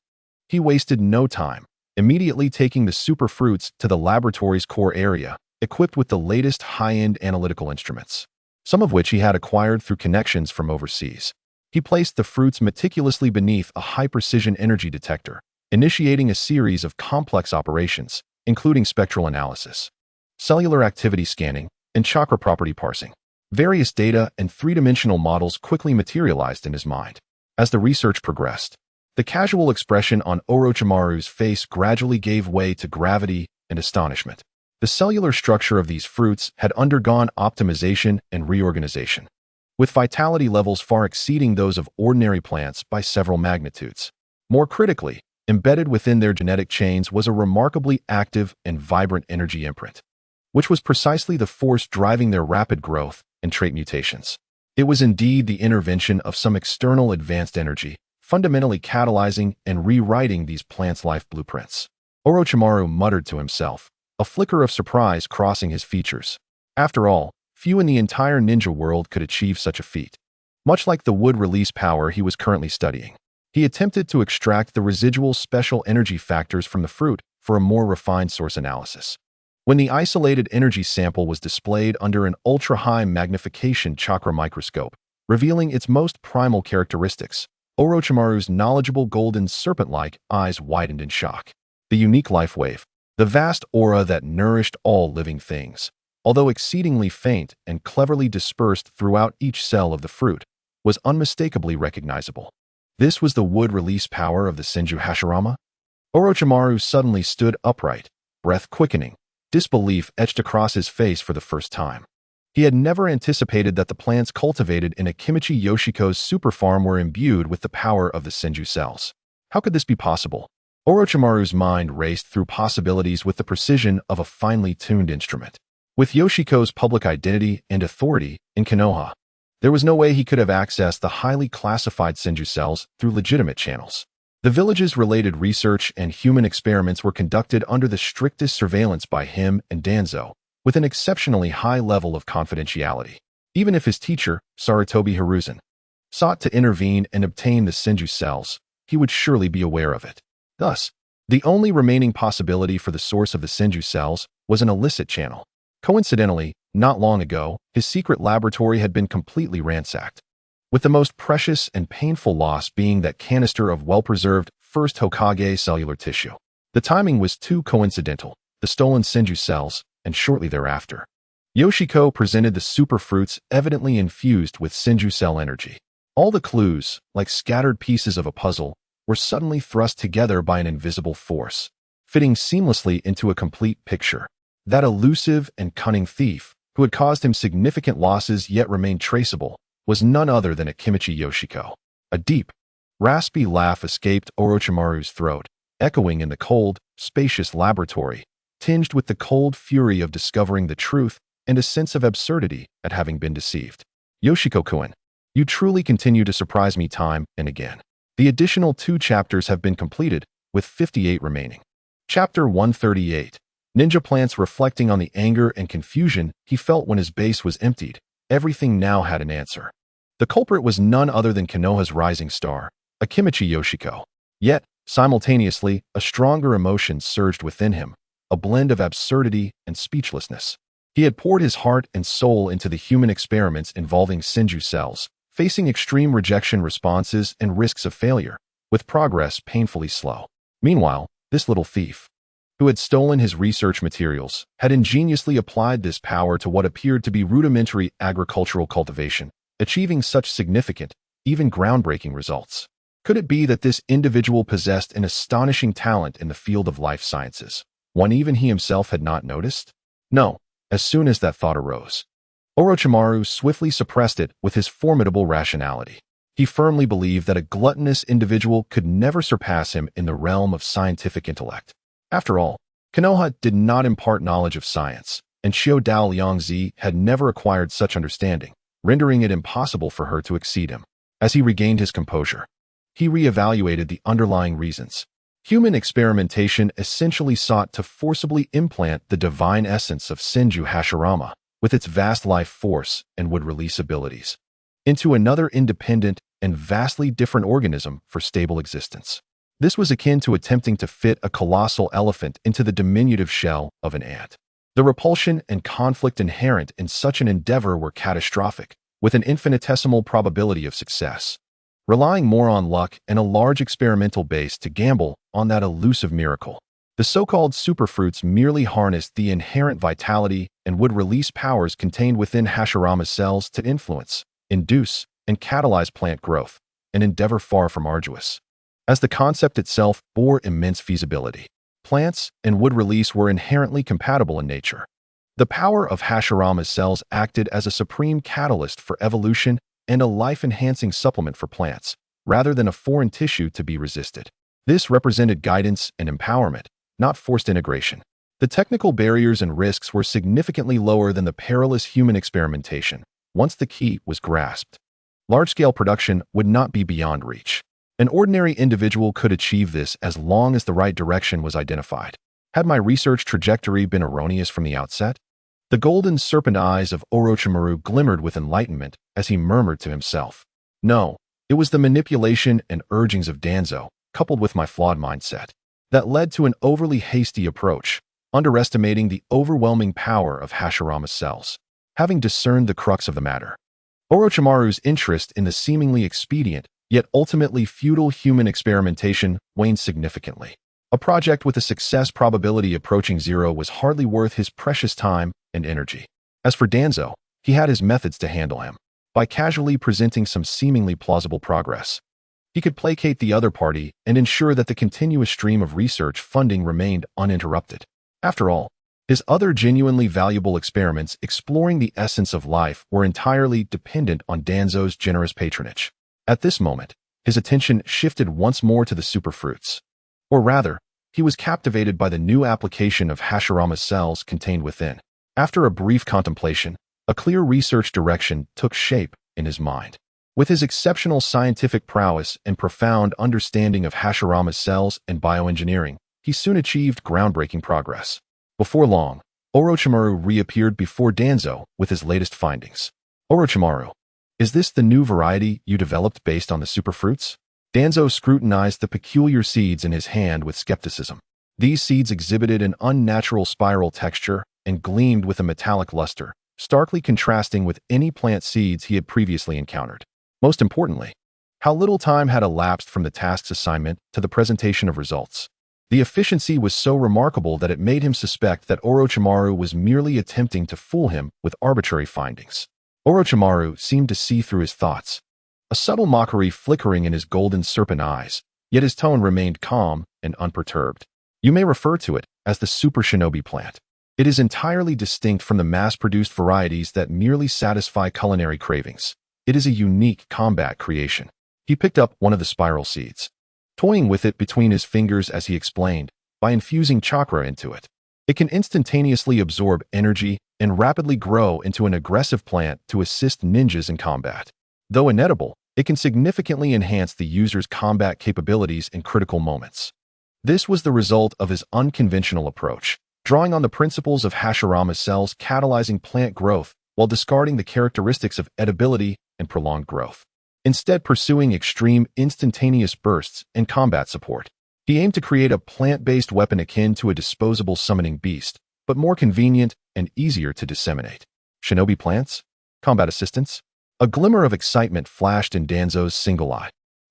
He wasted no time, immediately taking the superfruits to the laboratory's core area, equipped with the latest high-end analytical instruments, some of which he had acquired through connections from overseas. He placed the fruits meticulously beneath a high-precision energy detector, initiating a series of complex operations, including spectral analysis, cellular activity scanning, and chakra property parsing. Various data and three-dimensional models quickly materialized in his mind. As the research progressed, the casual expression on Orochimaru's face gradually gave way to gravity and astonishment. The cellular structure of these fruits had undergone optimization and reorganization, with vitality levels far exceeding those of ordinary plants by several magnitudes. More critically, embedded within their genetic chains was a remarkably active and vibrant energy imprint, which was precisely the force driving their rapid growth and trait mutations. It was indeed the intervention of some external advanced energy, fundamentally catalyzing and rewriting these plants' life blueprints. Orochimaru muttered to himself, a flicker of surprise crossing his features. After all, few in the entire ninja world could achieve such a feat. Much like the wood release power he was currently studying, he attempted to extract the residual special energy factors from the fruit for a more refined source analysis. When the isolated energy sample was displayed under an ultra-high magnification chakra microscope, revealing its most primal characteristics, Orochimaru's knowledgeable golden serpent-like eyes widened in shock. The unique life wave, the vast aura that nourished all living things, although exceedingly faint and cleverly dispersed throughout each cell of the fruit, was unmistakably recognizable. This was the wood release power of the Senju Hashirama? Orochimaru suddenly stood upright, breath quickening, disbelief etched across his face for the first time. He had never anticipated that the plants cultivated in Akimichi Yoshiko's super farm were imbued with the power of the Senju cells. How could this be possible? Orochimaru's mind raced through possibilities with the precision of a finely tuned instrument. With Yoshiko's public identity and authority in Konoha, there was no way he could have accessed the highly classified Senju cells through legitimate channels. The village's related research and human experiments were conducted under the strictest surveillance by him and Danzo, with an exceptionally high level of confidentiality. Even if his teacher, Sarutobi Hiruzen, sought to intervene and obtain the Senju cells, he would surely be aware of it. Thus, the only remaining possibility for the source of the Senju cells was an illicit channel. Coincidentally, not long ago, his secret laboratory had been completely ransacked, with the most precious and painful loss being that canister of well-preserved First Hokage cellular tissue. The timing was too coincidental, the stolen Senju cells, and shortly thereafter, Yoshiko presented the super fruits evidently infused with Senju cell energy. All the clues, like scattered pieces of a puzzle, were suddenly thrust together by an invisible force, fitting seamlessly into a complete picture. That elusive and cunning thief, who had caused him significant losses yet remained traceable, was none other than Akimichi Yoshiko. A deep, raspy laugh escaped Orochimaru's throat, echoing in the cold, spacious laboratory, tinged with the cold fury of discovering the truth and a sense of absurdity at having been deceived. Yoshiko-kun, you truly continue to surprise me time and again. The additional 2 chapters have been completed, with 58 remaining. Chapter 138. Ninja Plants reflecting on the anger and confusion he felt when his base was emptied. Everything now had an answer. The culprit was none other than Konoha's rising star, Akimichi Yoshiko. Yet, simultaneously, a stronger emotion surged within him, a blend of absurdity and speechlessness. He had poured his heart and soul into the human experiments involving Senju cells, facing extreme rejection responses and risks of failure, with progress painfully slow. Meanwhile, this little thief, who had stolen his research materials, had ingeniously applied this power to what appeared to be rudimentary agricultural cultivation, achieving such significant, even groundbreaking results. Could it be that this individual possessed an astonishing talent in the field of life sciences, one even he himself had not noticed? No, as soon as that thought arose, Orochimaru swiftly suppressed it with his formidable rationality. He firmly believed that a gluttonous individual could never surpass him in the realm of scientific intellect. After all, Konoha did not impart knowledge of science, and Xiao Dao Liangzi had never acquired such understanding, rendering it impossible for her to exceed him. As he regained his composure, he re-evaluated the underlying reasons. Human experimentation essentially sought to forcibly implant the divine essence of Senju Hashirama, with its vast life force and would-release abilities, into another independent and vastly different organism for stable existence. This was akin to attempting to fit a colossal elephant into the diminutive shell of an ant. The repulsion and conflict inherent in such an endeavor were catastrophic, with an infinitesimal probability of success. Relying more on luck and a large experimental base to gamble on that elusive miracle, the so-called superfruits merely harnessed the inherent vitality and would-release powers contained within Hashirama's cells to influence, induce, and catalyze plant growth, an endeavor far from arduous. As the concept itself bore immense feasibility, plants and would-release were inherently compatible in nature. The power of Hashirama's cells acted as a supreme catalyst for evolution and a life-enhancing supplement for plants, rather than a foreign tissue to be resisted. This represented guidance and empowerment, not forced integration. The technical barriers and risks were significantly lower than the perilous human experimentation. Once the key was grasped, large-scale production would not be beyond reach. An ordinary individual could achieve this as long as the right direction was identified. Had my research trajectory been erroneous from the outset? The golden serpent eyes of Orochimaru glimmered with enlightenment as he murmured to himself. No, it was the manipulation and urgings of Danzo, coupled with my flawed mindset, that led to an overly hasty approach, underestimating the overwhelming power of Hashirama's cells. Having discerned the crux of the matter, Orochimaru's interest in the seemingly expedient yet ultimately futile human experimentation waned significantly. A project with a success probability approaching 0 was hardly worth his precious time and energy. As for Danzo, he had his methods to handle him. By casually presenting some seemingly plausible progress, He could placate the other party and ensure that the continuous stream of research funding remained uninterrupted. After all, his other genuinely valuable experiments exploring the essence of life were entirely dependent on Danzo's generous patronage. At this moment, his attention shifted once more to the superfruits. Or rather, he was captivated by the new application of Hashirama's cells contained within. After a brief contemplation, a clear research direction took shape in his mind. With his exceptional scientific prowess and profound understanding of Hashirama's cells and bioengineering, he soon achieved groundbreaking progress. Before long, Orochimaru reappeared before Danzo with his latest findings. Orochimaru, is this the new variety you developed based on the superfruits? Danzo scrutinized the peculiar seeds in his hand with skepticism. These seeds exhibited an unnatural spiral texture and gleamed with a metallic luster, starkly contrasting with any plant seeds he had previously encountered. Most importantly, how little time had elapsed from the task's assignment to the presentation of results. The efficiency was so remarkable that it made him suspect that Orochimaru was merely attempting to fool him with arbitrary findings. Orochimaru seemed to see through his thoughts, a subtle mockery flickering in his golden serpent eyes, yet his tone remained calm and unperturbed. You may refer to it as the super shinobi plant. It is entirely distinct from the mass-produced varieties that merely satisfy culinary cravings. It is a unique combat creation. He picked up one of the spiral seeds, toying with it between his fingers as he explained, by infusing chakra into it. It can instantaneously absorb energy and rapidly grow into an aggressive plant to assist ninjas in combat. Though inedible, it can significantly enhance the user's combat capabilities in critical moments. This was the result of his unconventional approach, drawing on the principles of Hashirama's cells catalyzing plant growth while discarding the characteristics of edibility and prolonged growth. Instead pursuing extreme instantaneous bursts and combat support. He aimed to create a plant-based weapon akin to a disposable summoning beast, but more convenient and easier to disseminate. Shinobi plants? Combat assistance? A glimmer of excitement flashed in Danzo's single eye.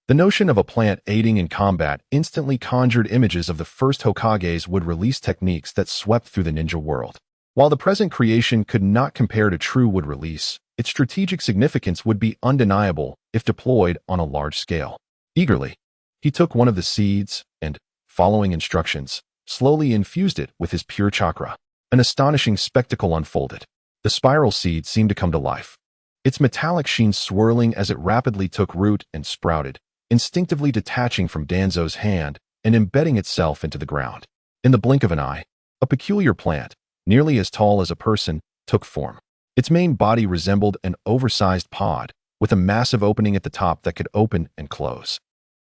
The notion of a plant aiding in combat instantly conjured images of the first Hokage's wood-release techniques that swept through the ninja world. While the present creation could not compare to true wood release, its strategic significance would be undeniable if deployed on a large scale. Eagerly, he took one of the seeds and, following instructions, slowly infused it with his pure chakra. An astonishing spectacle unfolded. The spiral seed seemed to come to life, its metallic sheen swirling as it rapidly took root and sprouted, instinctively detaching from Danzo's hand and embedding itself into the ground. In the blink of an eye, a peculiar plant, nearly as tall as a person, took form. Its main body resembled an oversized pod, with a massive opening at the top that could open and close.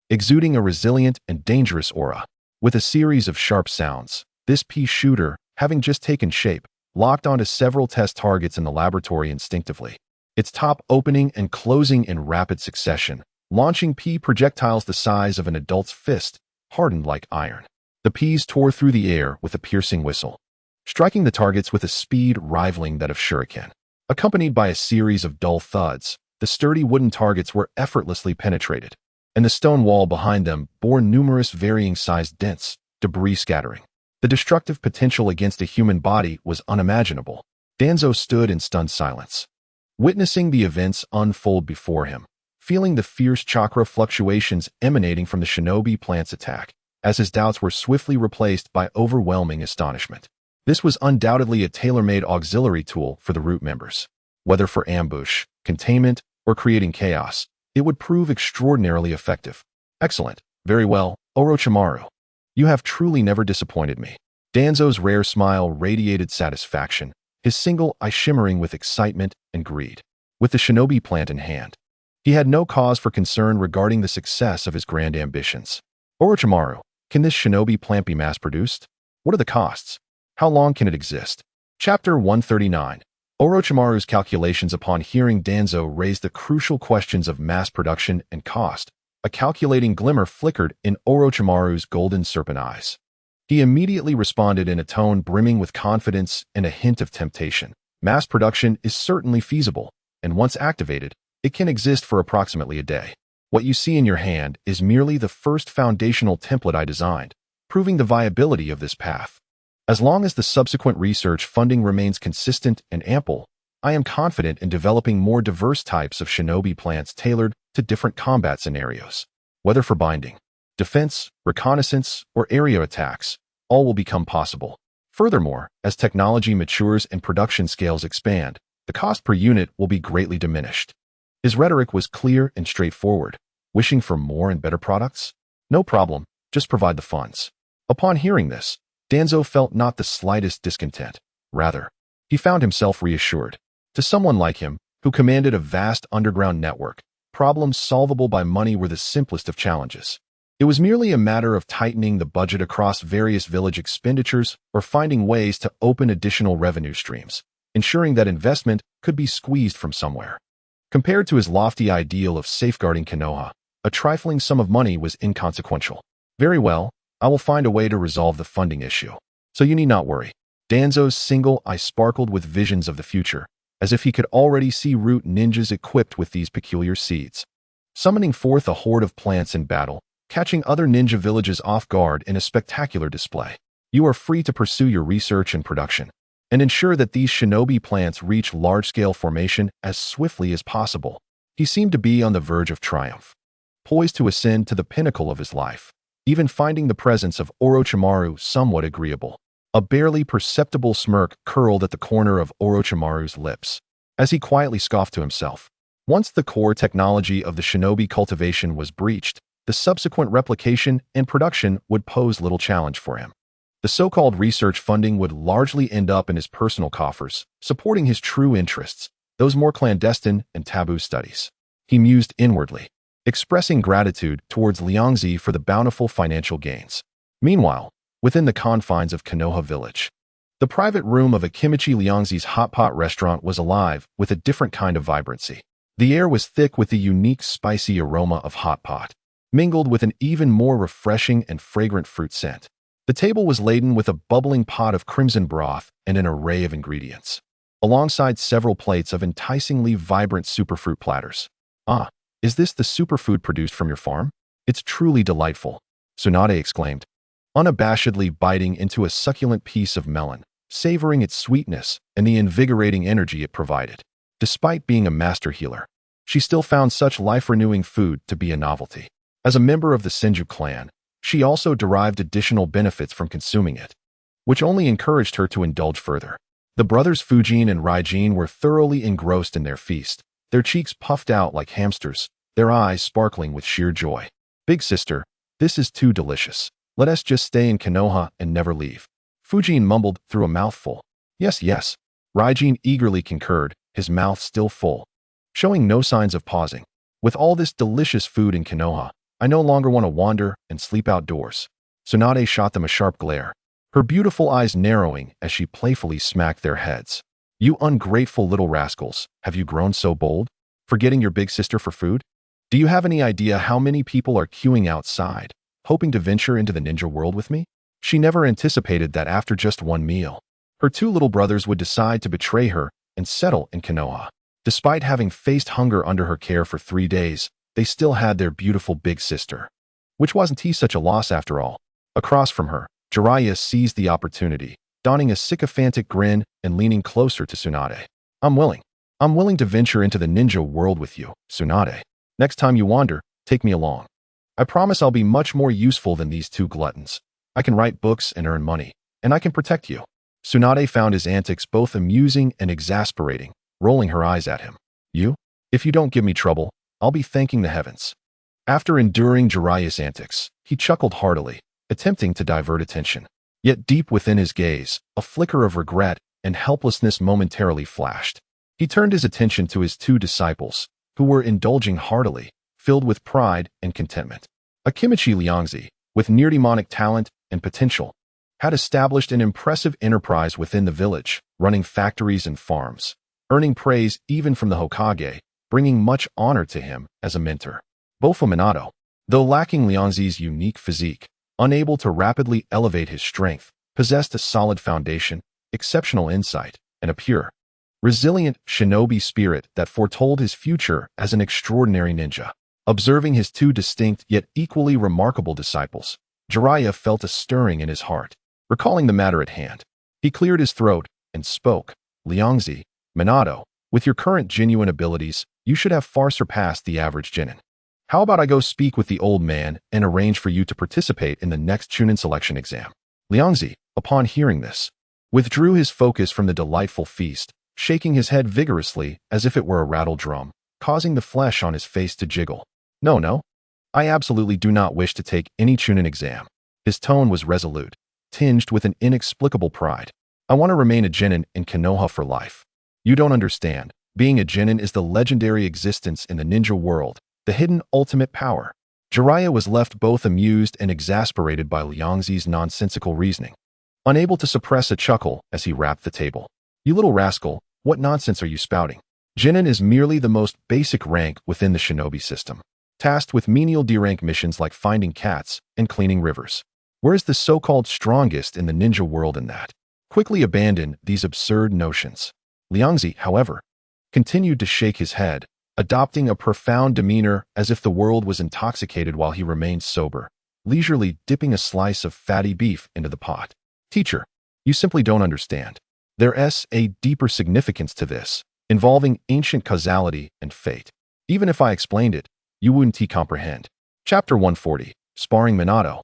Exuding a resilient and dangerous aura. With a series of sharp sounds, this pea shooter, having just taken shape, locked onto several test targets in the laboratory instinctively. Its top opening and closing in rapid succession, launching pea projectiles the size of an adult's fist, hardened like iron. The peas tore through the air with a piercing whistle, striking the targets with a speed rivaling that of shuriken. Accompanied by a series of dull thuds, the sturdy wooden targets were effortlessly penetrated, and the stone wall behind them bore numerous varying-sized dents, debris scattering. The destructive potential against a human body was unimaginable. Danzo stood in stunned silence, witnessing the events unfold before him, feeling the fierce chakra fluctuations emanating from the shinobi plant's attack, as his doubts were swiftly replaced by overwhelming astonishment. This was undoubtedly a tailor-made auxiliary tool for the root members. Whether for ambush, containment, or creating chaos, it would prove extraordinarily effective. Excellent. Very well, Orochimaru. You have truly never disappointed me. Danzo's rare smile radiated satisfaction, his single eye shimmering with excitement and greed. With the shinobi plant in hand, he had no cause for concern regarding the success of his grand ambitions. Orochimaru, can this shinobi plant be mass-produced? What are the costs? How long can it exist? Chapter 139. Orochimaru's calculations upon hearing Danzo raised the crucial questions of mass production and cost. A calculating glimmer flickered in Orochimaru's golden serpent eyes. He immediately responded in a tone brimming with confidence and a hint of temptation. Mass production is certainly feasible, and once activated, it can exist for approximately a day. What you see in your hand is merely the first foundational template I designed, proving the viability of this path. As long as the subsequent research funding remains consistent and ample, I am confident in developing more diverse types of shinobi plants tailored to different combat scenarios. Whether for binding, defense, reconnaissance, or area attacks, all will become possible. Furthermore, as technology matures and production scales expand, the cost per unit will be greatly diminished. His rhetoric was clear and straightforward. Wishing for more and better products? No problem, just provide the funds. Upon hearing this, Danzo felt not the slightest discontent. Rather, he found himself reassured. To someone like him, who commanded a vast underground network, problems solvable by money were the simplest of challenges. It was merely a matter of tightening the budget across various village expenditures or finding ways to open additional revenue streams, ensuring that investment could be squeezed from somewhere. Compared to his lofty ideal of safeguarding Konoha, a trifling sum of money was inconsequential. Very well, I will find a way to resolve the funding issue. So you need not worry. Danzo's single eye sparkled with visions of the future, as if he could already see root ninjas equipped with these peculiar seeds. Summoning forth a horde of plants in battle, catching other ninja villages off guard in a spectacular display. You are free to pursue your research and production, and ensure that these shinobi plants reach large-scale formation as swiftly as possible. He seemed to be on the verge of triumph, poised to ascend to the pinnacle of his life, even finding the presence of Orochimaru somewhat agreeable. A barely perceptible smirk curled at the corner of Orochimaru's lips, as he quietly scoffed to himself. Once the core technology of the shinobi cultivation was breached, the subsequent replication and production would pose little challenge for him. The so-called research funding would largely end up in his personal coffers, supporting his true interests, those more clandestine and taboo studies. He mused inwardly, expressing gratitude towards Liangzi for the bountiful financial gains. Meanwhile, within the confines of Konoha village, the private room of Akimichi Liangzi's hot pot restaurant was alive with a different kind of vibrancy. The air was thick with the unique spicy aroma of hot pot, mingled with an even more refreshing and fragrant fruit scent. The table was laden with a bubbling pot of crimson broth and an array of ingredients, alongside several plates of enticingly vibrant superfruit platters. Ah, is this the superfood produced from your farm? It's truly delightful, Tsunade exclaimed, unabashedly biting into a succulent piece of melon, savoring its sweetness and the invigorating energy it provided. Despite being a master healer, she still found such life-renewing food to be a novelty. As a member of the Senju clan, she also derived additional benefits from consuming it, which only encouraged her to indulge further. The brothers Fujin and Raijin were thoroughly engrossed in their feast, their cheeks puffed out like hamsters, their eyes sparkling with sheer joy. Big sister, this is too delicious. Let us just stay in Konoha and never leave. Fujin mumbled through a mouthful. Yes, yes. Raijin eagerly concurred, his mouth still full, showing no signs of pausing. With all this delicious food in Konoha, I no longer want to wander and sleep outdoors. Tsunade shot them a sharp glare, her beautiful eyes narrowing as she playfully smacked their heads. You ungrateful little rascals, have you grown so bold? Forgetting your big sister for food? Do you have any idea how many people are queuing outside, hoping to venture into the ninja world with me? She never anticipated that after just one meal, her two little brothers would decide to betray her and settle in Konoha. Despite having faced hunger under her care for 3 days, they still had their beautiful big sister. Which wasn't he such a loss after all? Across from her, Jiraiya seized the opportunity, donning a sycophantic grin and leaning closer to Tsunade. I'm willing to venture into the ninja world with you, Tsunade. Next time you wander, take me along. I promise I'll be much more useful than these two gluttons. I can write books and earn money, and I can protect you. Tsunade found his antics both amusing and exasperating, rolling her eyes at him. You? If you don't give me trouble, I'll be thanking the heavens. After enduring Jiraiya's antics, he chuckled heartily, attempting to divert attention. Yet deep within his gaze, a flicker of regret and helplessness momentarily flashed. He turned his attention to his two disciples, who were indulging heartily, filled with pride and contentment. Akimichi Liangzi, with near-demonic talent and potential, had established an impressive enterprise within the village, running factories and farms, earning praise even from the Hokage, bringing much honor to him as a mentor. Bofo Minato, though lacking Liangzi's unique physique, unable to rapidly elevate his strength, possessed a solid foundation, exceptional insight, and a pure, resilient shinobi spirit that foretold his future as an extraordinary ninja. Observing his two distinct yet equally remarkable disciples, Jiraiya felt a stirring in his heart. Recalling the matter at hand, he cleared his throat and spoke. Liangzi, Minato, with your current genuine abilities, you should have far surpassed the average genin. How about I go speak with the old man and arrange for you to participate in the next Chunin selection exam? Liangzi, upon hearing this, withdrew his focus from the delightful feast, shaking his head vigorously as if it were a rattle drum, causing the flesh on his face to jiggle. No, I absolutely do not wish to take any Chunin exam. His tone was resolute, tinged with an inexplicable pride. I want to remain a genin in Konoha for life. You don't understand. Being a genin is the legendary existence in the ninja world, the hidden ultimate power. Jiraiya was left both amused and exasperated by Liangzi's nonsensical reasoning, unable to suppress a chuckle as he rapped the table. You little rascal, what nonsense are you spouting? Genin is merely the most basic rank within the shinobi system, tasked with menial D-rank missions like finding cats and cleaning rivers. Where's the so-called strongest in the ninja world in that? Quickly abandon these absurd notions. Liangzi, however, continued to shake his head, adopting a profound demeanor as if the world was intoxicated while he remained sober, leisurely dipping a slice of fatty beef into the pot. Teacher, you simply don't understand. There's a deeper significance to this, involving ancient causality and fate. Even if I explained it, you wouldn't comprehend. Chapter 140, Sparring Minato,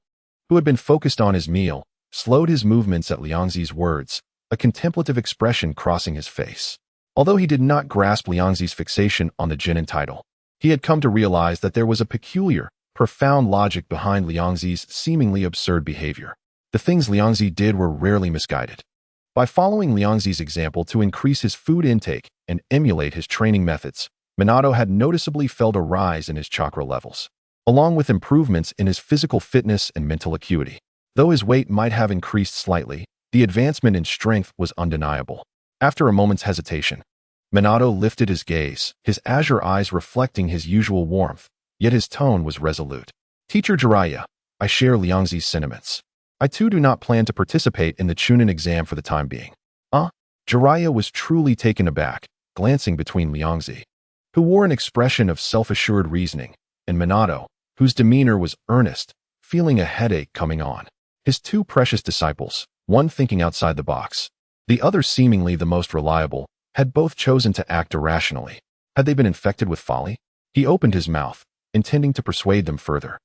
who had been focused on his meal, slowed his movements at Liangzi's words, a contemplative expression crossing his face. Although he did not grasp Liangzi's fixation on the genin title, he had come to realize that there was a peculiar, profound logic behind Liangzi's seemingly absurd behavior. The things Liangzi did were rarely misguided. By following Liangzi's example to increase his food intake and emulate his training methods, Minato had noticeably felt a rise in his chakra levels, along with improvements in his physical fitness and mental acuity. Though his weight might have increased slightly, the advancement in strength was undeniable. After a moment's hesitation, Minato lifted his gaze, his azure eyes reflecting his usual warmth, yet his tone was resolute. Teacher Jiraiya, I share Liangzi's sentiments. I too do not plan to participate in the Chunin exam for the time being. Jiraiya was truly taken aback, glancing between Liangzi, who wore an expression of self-assured reasoning, and Minato, whose demeanor was earnest, feeling a headache coming on. His two precious disciples, one thinking outside the box, the other seemingly the most reliable, had both chosen to act irrationally. Had they been infected with folly? He opened his mouth, intending to persuade them further.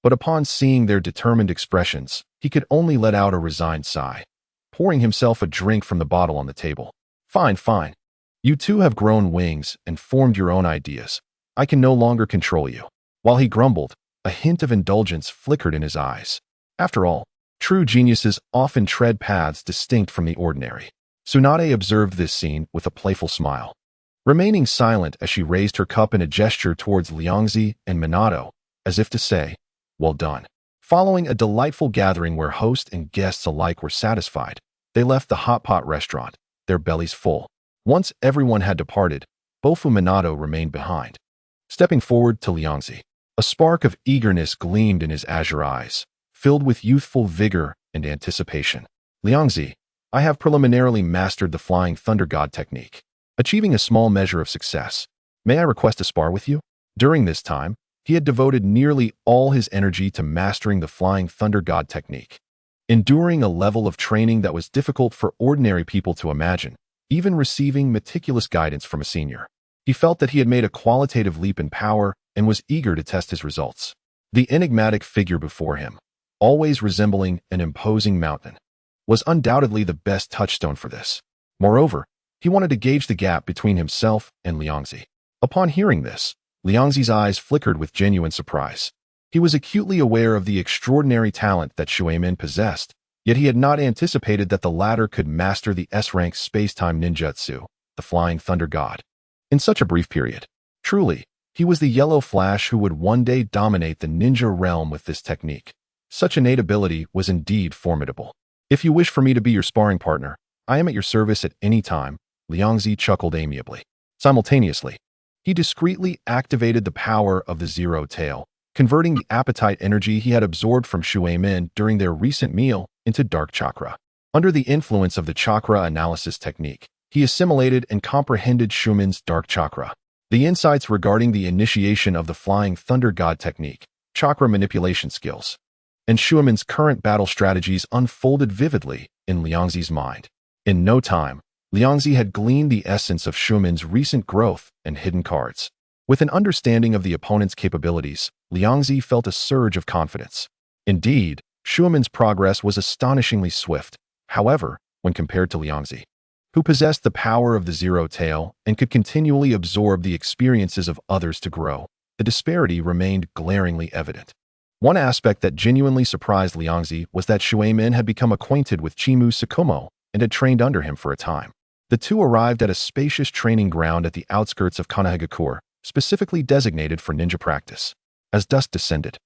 But upon seeing their determined expressions, he could only let out a resigned sigh, pouring himself a drink from the bottle on the table. Fine. You two have grown wings and formed your own ideas. I can no longer control you. While he grumbled, a hint of indulgence flickered in his eyes. After all, true geniuses often tread paths distinct from the ordinary. Tsunade observed this scene with a playful smile, remaining silent as she raised her cup in a gesture towards Liangzi and Minato, as if to say, well done. Following a delightful gathering where host and guests alike were satisfied, they left the hot pot restaurant, their bellies full. Once everyone had departed, Bofu Minato remained behind. Stepping forward to Liangzi, a spark of eagerness gleamed in his azure eyes, filled with youthful vigor and anticipation. Liangzi, I have preliminarily mastered the Flying Thunder God technique, achieving a small measure of success. May I request a spar with you? During this time, he had devoted nearly all his energy to mastering the Flying Thunder God technique, enduring a level of training that was difficult for ordinary people to imagine, even receiving meticulous guidance from a senior. He felt that he had made a qualitative leap in power and was eager to test his results. The enigmatic figure before him, always resembling an imposing mountain, was undoubtedly the best touchstone for this. Moreover, he wanted to gauge the gap between himself and Liangzi. Upon hearing this, Liangzi's eyes flickered with genuine surprise. He was acutely aware of the extraordinary talent that Shuemin possessed, yet he had not anticipated that the latter could master the S-rank space-time ninjutsu, the Flying Thunder God, in such a brief period. Truly, he was the yellow flash who would one day dominate the ninja realm with this technique. Such innate ability was indeed formidable. If you wish for me to be your sparring partner, I am at your service at any time, Liangzi chuckled amiably. Simultaneously, he discreetly activated the power of the Zero Tail, converting the appetite energy he had absorbed from Shuemin during their recent meal into dark chakra. Under the influence of the chakra analysis technique, he assimilated and comprehended Shuemin's dark chakra. The insights regarding the initiation of the Flying Thunder God technique, chakra manipulation skills, and Shuemin's current battle strategies unfolded vividly in Liangzi's mind. In no time, Liangzi had gleaned the essence of Shuemin's recent growth and hidden cards. With an understanding of the opponent's capabilities, Liangzi felt a surge of confidence. Indeed, Shuimen's progress was astonishingly swift, however, when compared to Liangzi, who possessed the power of the zero tail and could continually absorb the experiences of others to grow, the disparity remained glaringly evident. One aspect that genuinely surprised Liangzi was that Shuimen had become acquainted with Chimu Sakumo and had trained under him for a time. The two arrived at a spacious training ground at the outskirts of Kanahagakure, specifically designated for ninja practice. As dusk descended,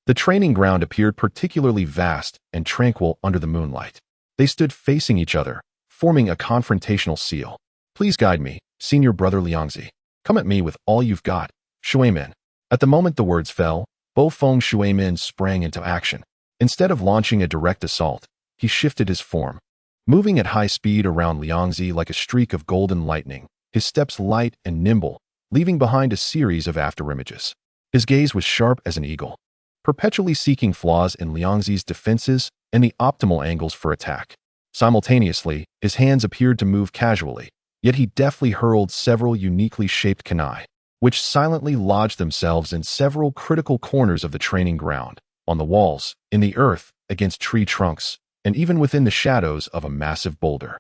the training ground appeared particularly vast and tranquil under the moonlight. They stood facing each other, forming a confrontational seal. "Please guide me, senior brother Liangzi. Come at me with all you've got, Shuimen." At the moment the words fell, Bofeng Shuimen sprang into action. Instead of launching a direct assault, he shifted his form. Moving at high speed around Liangzi like a streak of golden lightning, his steps light and nimble, leaving behind a series of afterimages. His gaze was sharp as an eagle, perpetually seeking flaws in Liangzi's defenses and the optimal angles for attack. Simultaneously, his hands appeared to move casually, yet he deftly hurled several uniquely shaped kunai, which silently lodged themselves in several critical corners of the training ground, on the walls, in the earth, against tree trunks, and even within the shadows of a massive boulder.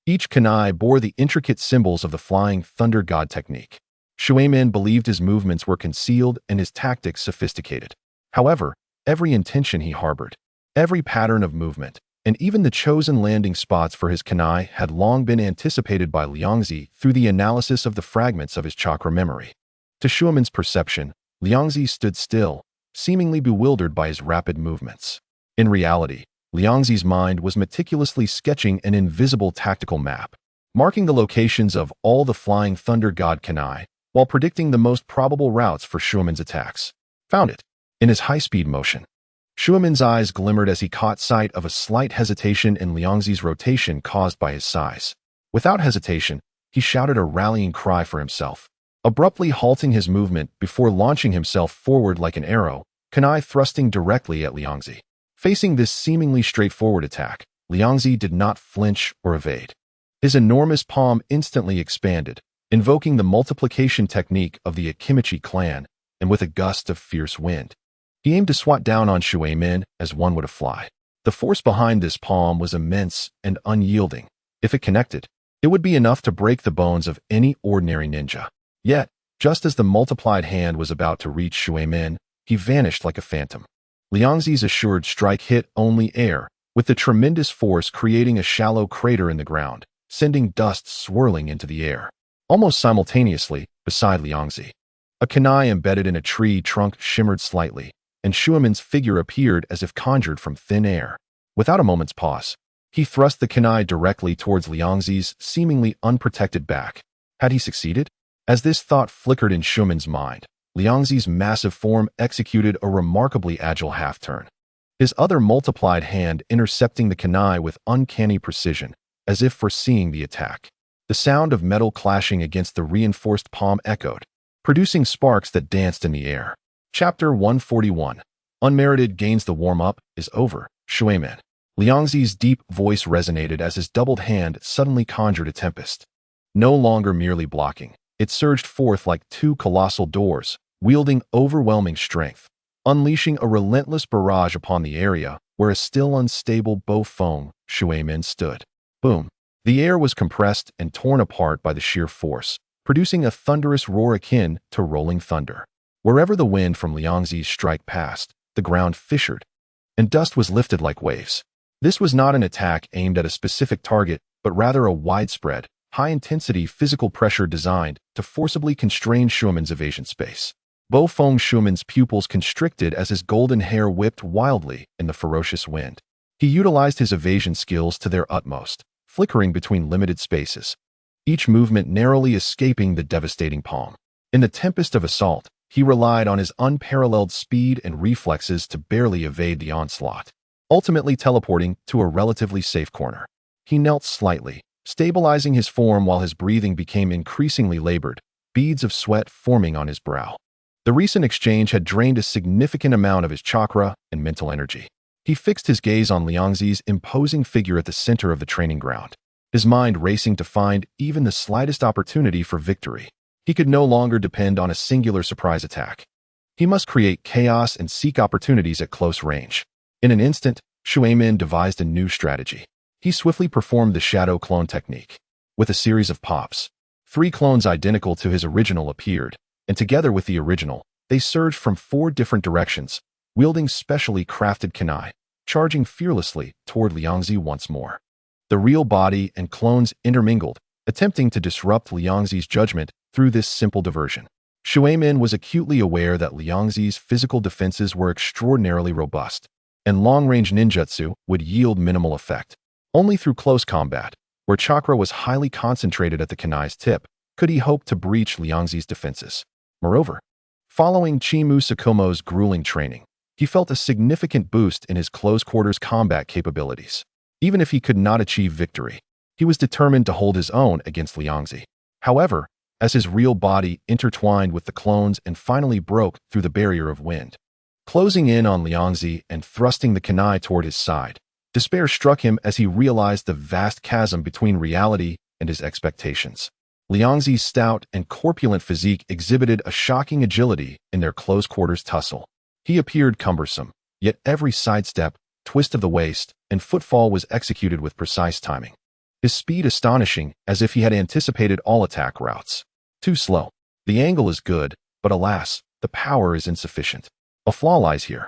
Each kunai bore the intricate symbols of the flying thunder god technique. Shuimen believed his movements were concealed and his tactics sophisticated. However, every intention he harbored, every pattern of movement, and even the chosen landing spots for his kunai had long been anticipated by Liangzi through the analysis of the fragments of his chakra memory. To Shuimen's perception, Liangzi stood still, seemingly bewildered by his rapid movements. In reality, Liangzi's mind was meticulously sketching an invisible tactical map, marking the locations of all the flying thunder god kunai, while predicting the most probable routes for Shuimen's attacks. Found it. In his high-speed motion, Shuimen's eyes glimmered as he caught sight of a slight hesitation in Liangzi's rotation caused by his size. Without hesitation, he shouted a rallying cry for himself, abruptly halting his movement before launching himself forward like an arrow, kunai thrusting directly at Liangzi. Facing this seemingly straightforward attack, Liangzi did not flinch or evade. His enormous palm instantly expanded, invoking the multiplication technique of the Akimichi clan, and with a gust of fierce wind, he aimed to swat down on Shuimen as one would a fly. The force behind this palm was immense and unyielding. If it connected, it would be enough to break the bones of any ordinary ninja. Yet, just as the multiplied hand was about to reach Shuimen, he vanished like a phantom. Liangzi's assured strike hit only air, with the tremendous force creating a shallow crater in the ground, sending dust swirling into the air. Almost simultaneously, beside Liangzi, a kunai embedded in a tree trunk shimmered slightly, and Shuimen's figure appeared as if conjured from thin air. Without a moment's pause, he thrust the kunai directly towards Liangzi's seemingly unprotected back. Had he succeeded? As this thought flickered in Shuimen's mind, Liangzi's massive form executed a remarkably agile half-turn, his other multiplied hand intercepting the kunai with uncanny precision, as if foreseeing the attack. The sound of metal clashing against the reinforced palm echoed, producing sparks that danced in the air. Chapter 141. Unmerited gains. The warm-up is over, Shuimen. Liangzi's deep voice resonated as his doubled hand suddenly conjured a tempest. No longer merely blocking, it surged forth like two colossal doors, wielding overwhelming strength, unleashing a relentless barrage upon the area where a still unstable Bofeng Shuimen stood. Boom! The air was compressed and torn apart by the sheer force, producing a thunderous roar akin to rolling thunder. Wherever the wind from Liangzi's strike passed, the ground fissured, and dust was lifted like waves. This was not an attack aimed at a specific target, but rather a widespread, high-intensity physical pressure designed to forcibly constrain Shuimen's evasion space. Bofeng Shuimen's pupils constricted as his golden hair whipped wildly in the ferocious wind. He utilized his evasion skills to their utmost, flickering between limited spaces, each movement narrowly escaping the devastating palm. In the tempest of assault, he relied on his unparalleled speed and reflexes to barely evade the onslaught, ultimately teleporting to a relatively safe corner. He knelt slightly, stabilizing his form while his breathing became increasingly labored, beads of sweat forming on his brow. The recent exchange had drained a significant amount of his chakra and mental energy. He fixed his gaze on Liangzi's imposing figure at the center of the training ground, his mind racing to find even the slightest opportunity for victory. He could no longer depend on a singular surprise attack. He must create chaos and seek opportunities at close range. In an instant, Shuemin devised a new strategy. He swiftly performed the shadow clone technique. With a series of pops, 3 clones identical to his original appeared, and together with the original, they surged from 4 different directions, wielding specially crafted kunai, charging fearlessly toward Liangzi once more. The real body and clones intermingled, attempting to disrupt Liangzi's judgment through this simple diversion. Shuemin was acutely aware that Liangzi's physical defenses were extraordinarily robust, and long-range ninjutsu would yield minimal effect. Only through close combat, where chakra was highly concentrated at the kunai's tip, could he hope to breach Liangzi's defenses. Moreover, following Chimu Sakumo's grueling training, he felt a significant boost in his close-quarters combat capabilities. Even if he could not achieve victory, he was determined to hold his own against Liangzi. However, as his real body intertwined with the clones and finally broke through the barrier of wind, closing in on Liangzi and thrusting the kunai toward his side, despair struck him as he realized the vast chasm between reality and his expectations. Liangzi's stout and corpulent physique exhibited a shocking agility in their close-quarters tussle. He appeared cumbersome, yet every sidestep, twist of the waist, and footfall was executed with precise timing. His speed astonishing, as if he had anticipated all attack routes. Too slow. The angle is good, but alas, the power is insufficient. A flaw lies here.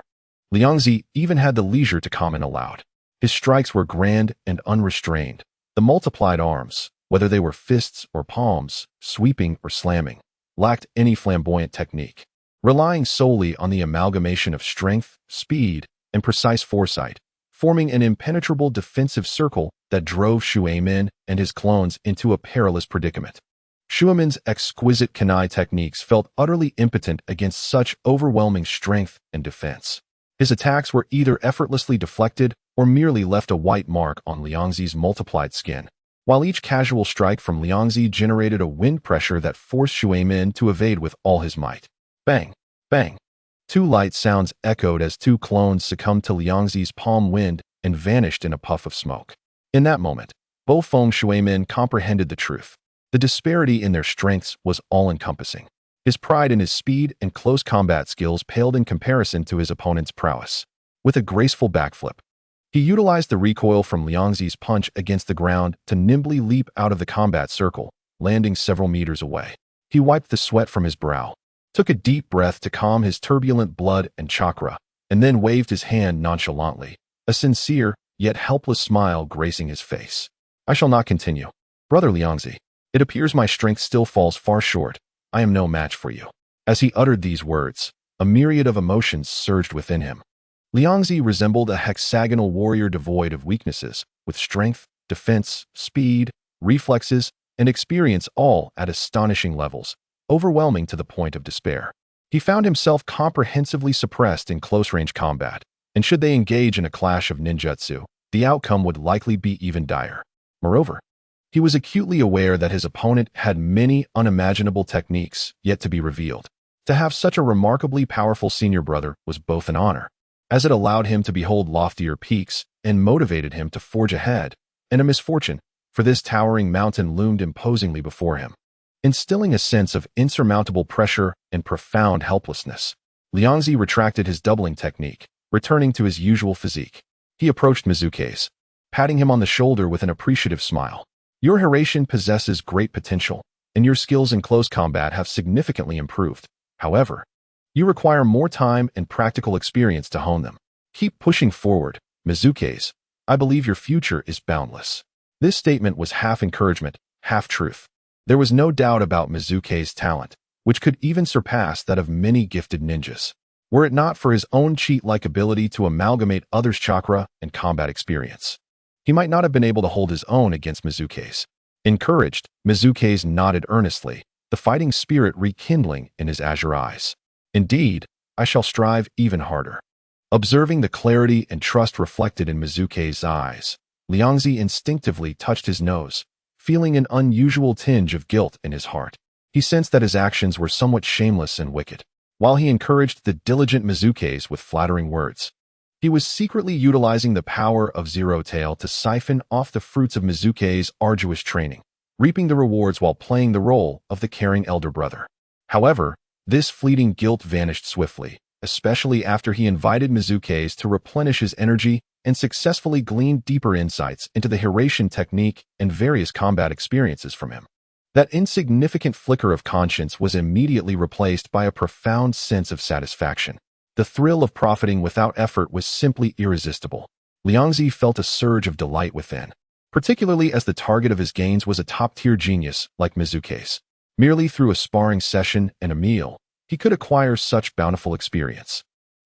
Liangzi even had the leisure to comment aloud. His strikes were grand and unrestrained. The multiplied arms, whether they were fists or palms, sweeping or slamming, lacked any flamboyant technique. Relying solely on the amalgamation of strength, speed, and precise foresight, forming an impenetrable defensive circle that drove Shuemin and his clones into a perilous predicament. Shuemin's exquisite kunai techniques felt utterly impotent against such overwhelming strength and defense. His attacks were either effortlessly deflected or merely left a white mark on Liangzi's multiplied skin, while each casual strike from Liangzi generated a wind pressure that forced Shuemin to evade with all his might. Bang! Bang! 2 light sounds echoed as 2 clones succumbed to Liangzi's palm wind and vanished in a puff of smoke. In that moment, Bo-Fong Shuemin comprehended the truth. The disparity in their strengths was all-encompassing. His pride in his speed and close combat skills paled in comparison to his opponent's prowess. With a graceful backflip, he utilized the recoil from Liangzi's punch against the ground to nimbly leap out of the combat circle, landing several meters away. He wiped the sweat from his brow, took a deep breath to calm his turbulent blood and chakra, and then waved his hand nonchalantly, a sincere yet helpless smile gracing his face. I shall not continue. Brother Liangzi, it appears my strength still falls far short. I am no match for you. As he uttered these words, a myriad of emotions surged within him. Liangzi resembled a hexagonal warrior devoid of weaknesses, with strength, defense, speed, reflexes, and experience all at astonishing levels, overwhelming to the point of despair. He found himself comprehensively suppressed in close-range combat, and should they engage in a clash of ninjutsu, the outcome would likely be even dire. Moreover, he was acutely aware that his opponent had many unimaginable techniques yet to be revealed. To have such a remarkably powerful senior brother was both an honor, as it allowed him to behold loftier peaks and motivated him to forge ahead, and a misfortune, for this towering mountain loomed imposingly before him, instilling a sense of insurmountable pressure and profound helplessness. Liangzi retracted his doubling technique, returning to his usual physique. He approached Mizuke's, patting him on the shoulder with an appreciative smile. Your Hiration possesses great potential, and your skills in close combat have significantly improved. However, you require more time and practical experience to hone them. Keep pushing forward, Mizuke's. I believe your future is boundless. This statement was half encouragement, half truth. There was no doubt about Mizuke's talent, which could even surpass that of many gifted ninjas. Were it not for his own cheat-like ability to amalgamate others' chakra and combat experience, he might not have been able to hold his own against Mizuke's. Encouraged, Mizuke's nodded earnestly, the fighting spirit rekindling in his azure eyes. Indeed, I shall strive even harder. Observing the clarity and trust reflected in Mizuke's eyes, Liangzi instinctively touched his nose, feeling an unusual tinge of guilt in his heart. He sensed that his actions were somewhat shameless and wicked. While he encouraged the diligent Mizuke's with flattering words, he was secretly utilizing the power of Zero Tail to siphon off the fruits of Mizuke's arduous training. reaping the rewards while playing the role of the caring elder brother. However, this fleeting guilt vanished swiftly, especially after he invited Mizuke's to replenish his energy and successfully gleaned deeper insights into the Hiruzen technique and various combat experiences from him. That insignificant flicker of conscience was immediately replaced by a profound sense of satisfaction. The thrill of profiting without effort was simply irresistible. Liangzi felt a surge of delight within, particularly as the target of his gains was a top-tier genius like Mizuke's. Merely through a sparring session and a meal, he could acquire such bountiful experience.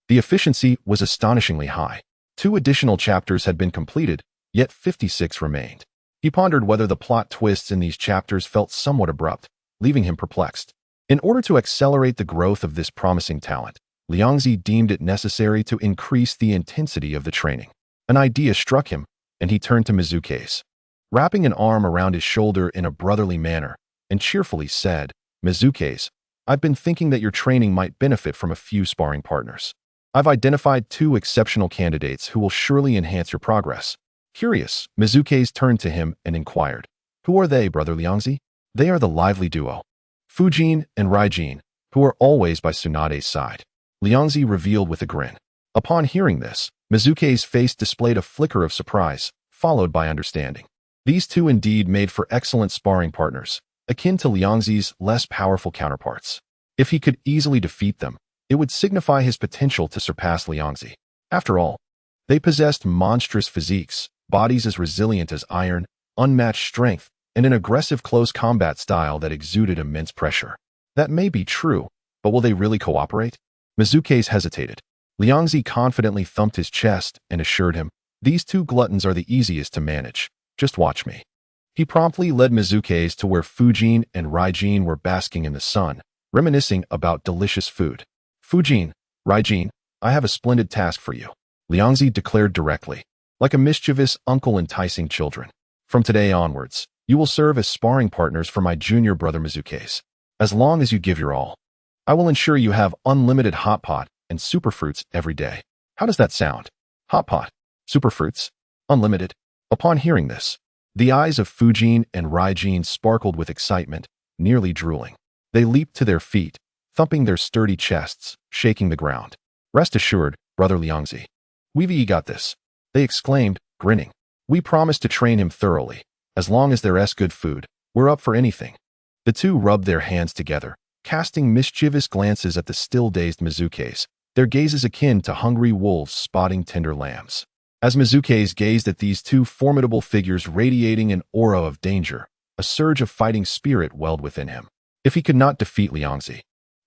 The efficiency was astonishingly high. 2 additional chapters had been completed, yet 56 remained. He pondered whether the plot twists in these chapters felt somewhat abrupt, leaving him perplexed. In order to accelerate the growth of this promising talent, Liangzi deemed it necessary to increase the intensity of the training. An idea struck him, and he turned to Mizuke's. Wrapping an arm around his shoulder in a brotherly manner, and cheerfully said, "Mizuke's, I've been thinking that your training might benefit from a few sparring partners. I've identified 2 exceptional candidates who will surely enhance your progress." Curious, Mizuke's turned to him and inquired, "Who are they, Brother Liangzi?" "They are the lively duo, Fujin and Raijin, who are always by Tsunade's side," Liangzi revealed with a grin. Upon hearing this, Mizuke's face displayed a flicker of surprise, followed by understanding. These 2 indeed made for excellent sparring partners, akin to Liangzi's less powerful counterparts. If he could easily defeat them, it would signify his potential to surpass Liangzi. After all, they possessed monstrous physiques, bodies as resilient as iron, unmatched strength, and an aggressive close combat style that exuded immense pressure. That may be true, but will they really cooperate? Mizuke's hesitated. Liangzi confidently thumped his chest and assured him, "These 2 gluttons are the easiest to manage. Just watch me." He promptly led Mizuke's to where Fujin and Raijin were basking in the sun, reminiscing about delicious food. "Fujin, Raijin, I have a splendid task for you," Liangzi declared directly, like a mischievous uncle enticing children. "From today onwards, you will serve as sparring partners for my junior brother Mizuke's. As long as you give your all, I will ensure you have unlimited hot pot and superfruits every day." How does that sound? Hot pot, superfruits, unlimited? Upon hearing this, the eyes of Fujin and Raijin sparkled with excitement, nearly drooling. They leaped to their feet, thumping their sturdy chests, shaking the ground. "Rest assured, Brother Liangzi, we've got this," they exclaimed, grinning. "We promise to train him thoroughly. As long as there's good food, we're up for anything." The 2 rubbed their hands together, casting mischievous glances at the still-dazed Mizuke's, their gazes akin to hungry wolves spotting tender lambs. As Mizuke's gazed at these 2 formidable figures radiating an aura of danger, a surge of fighting spirit welled within him. If he could not defeat Liangzi,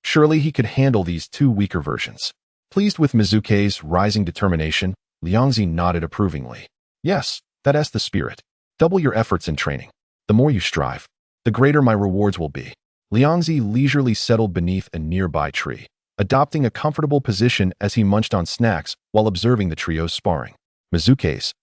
surely he could handle these 2 weaker versions. Pleased with Mizuke's rising determination, Liangzi nodded approvingly. "Yes, that's the spirit. Double your efforts in training. The more you strive, the greater my rewards will be." Liangzi leisurely settled beneath a nearby tree, adopting a comfortable position as he munched on snacks while observing the trio's sparring. Mizuke's,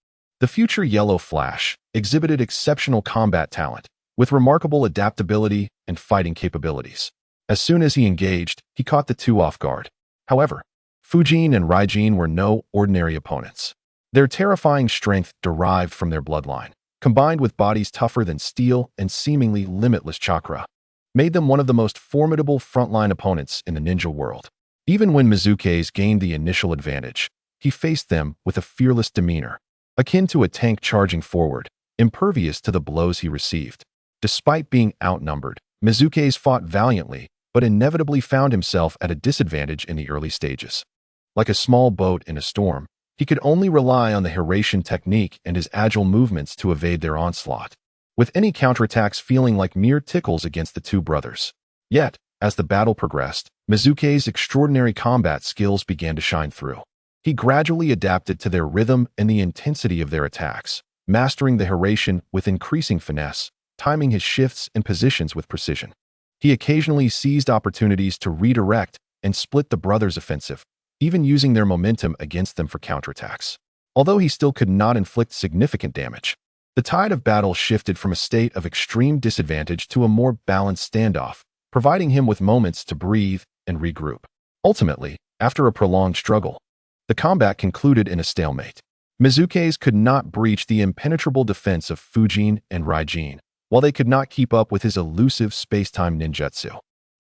the future Yellow Flash, exhibited exceptional combat talent, with remarkable adaptability and fighting capabilities. As soon as he engaged, he caught the 2 off guard. However, Fujin and Raijin were no ordinary opponents. Their terrifying strength derived from their bloodline, combined with bodies tougher than steel and seemingly limitless chakra, made them one of the most formidable frontline opponents in the ninja world. Even when Mizuke's gained the initial advantage, he faced them with a fearless demeanor, akin to a tank charging forward, impervious to the blows he received. Despite being outnumbered, Mizuke's fought valiantly, but inevitably found himself at a disadvantage in the early stages. Like a small boat in a storm, he could only rely on the Hiruzen technique and his agile movements to evade their onslaught, with any counterattacks feeling like mere tickles against the 2 brothers. Yet, as the battle progressed, Mizuke's extraordinary combat skills began to shine through. He gradually adapted to their rhythm and the intensity of their attacks, mastering the Hiruzen with increasing finesse, timing his shifts and positions with precision. He occasionally seized opportunities to redirect and split the brothers' offensive, even using their momentum against them for counterattacks. Although he still could not inflict significant damage, the tide of battle shifted from a state of extreme disadvantage to a more balanced standoff, providing him with moments to breathe and regroup. Ultimately, after a prolonged struggle, the combat concluded in a stalemate. Mizuke's could not breach the impenetrable defense of Fujin and Raijin, while they could not keep up with his elusive space-time ninjutsu.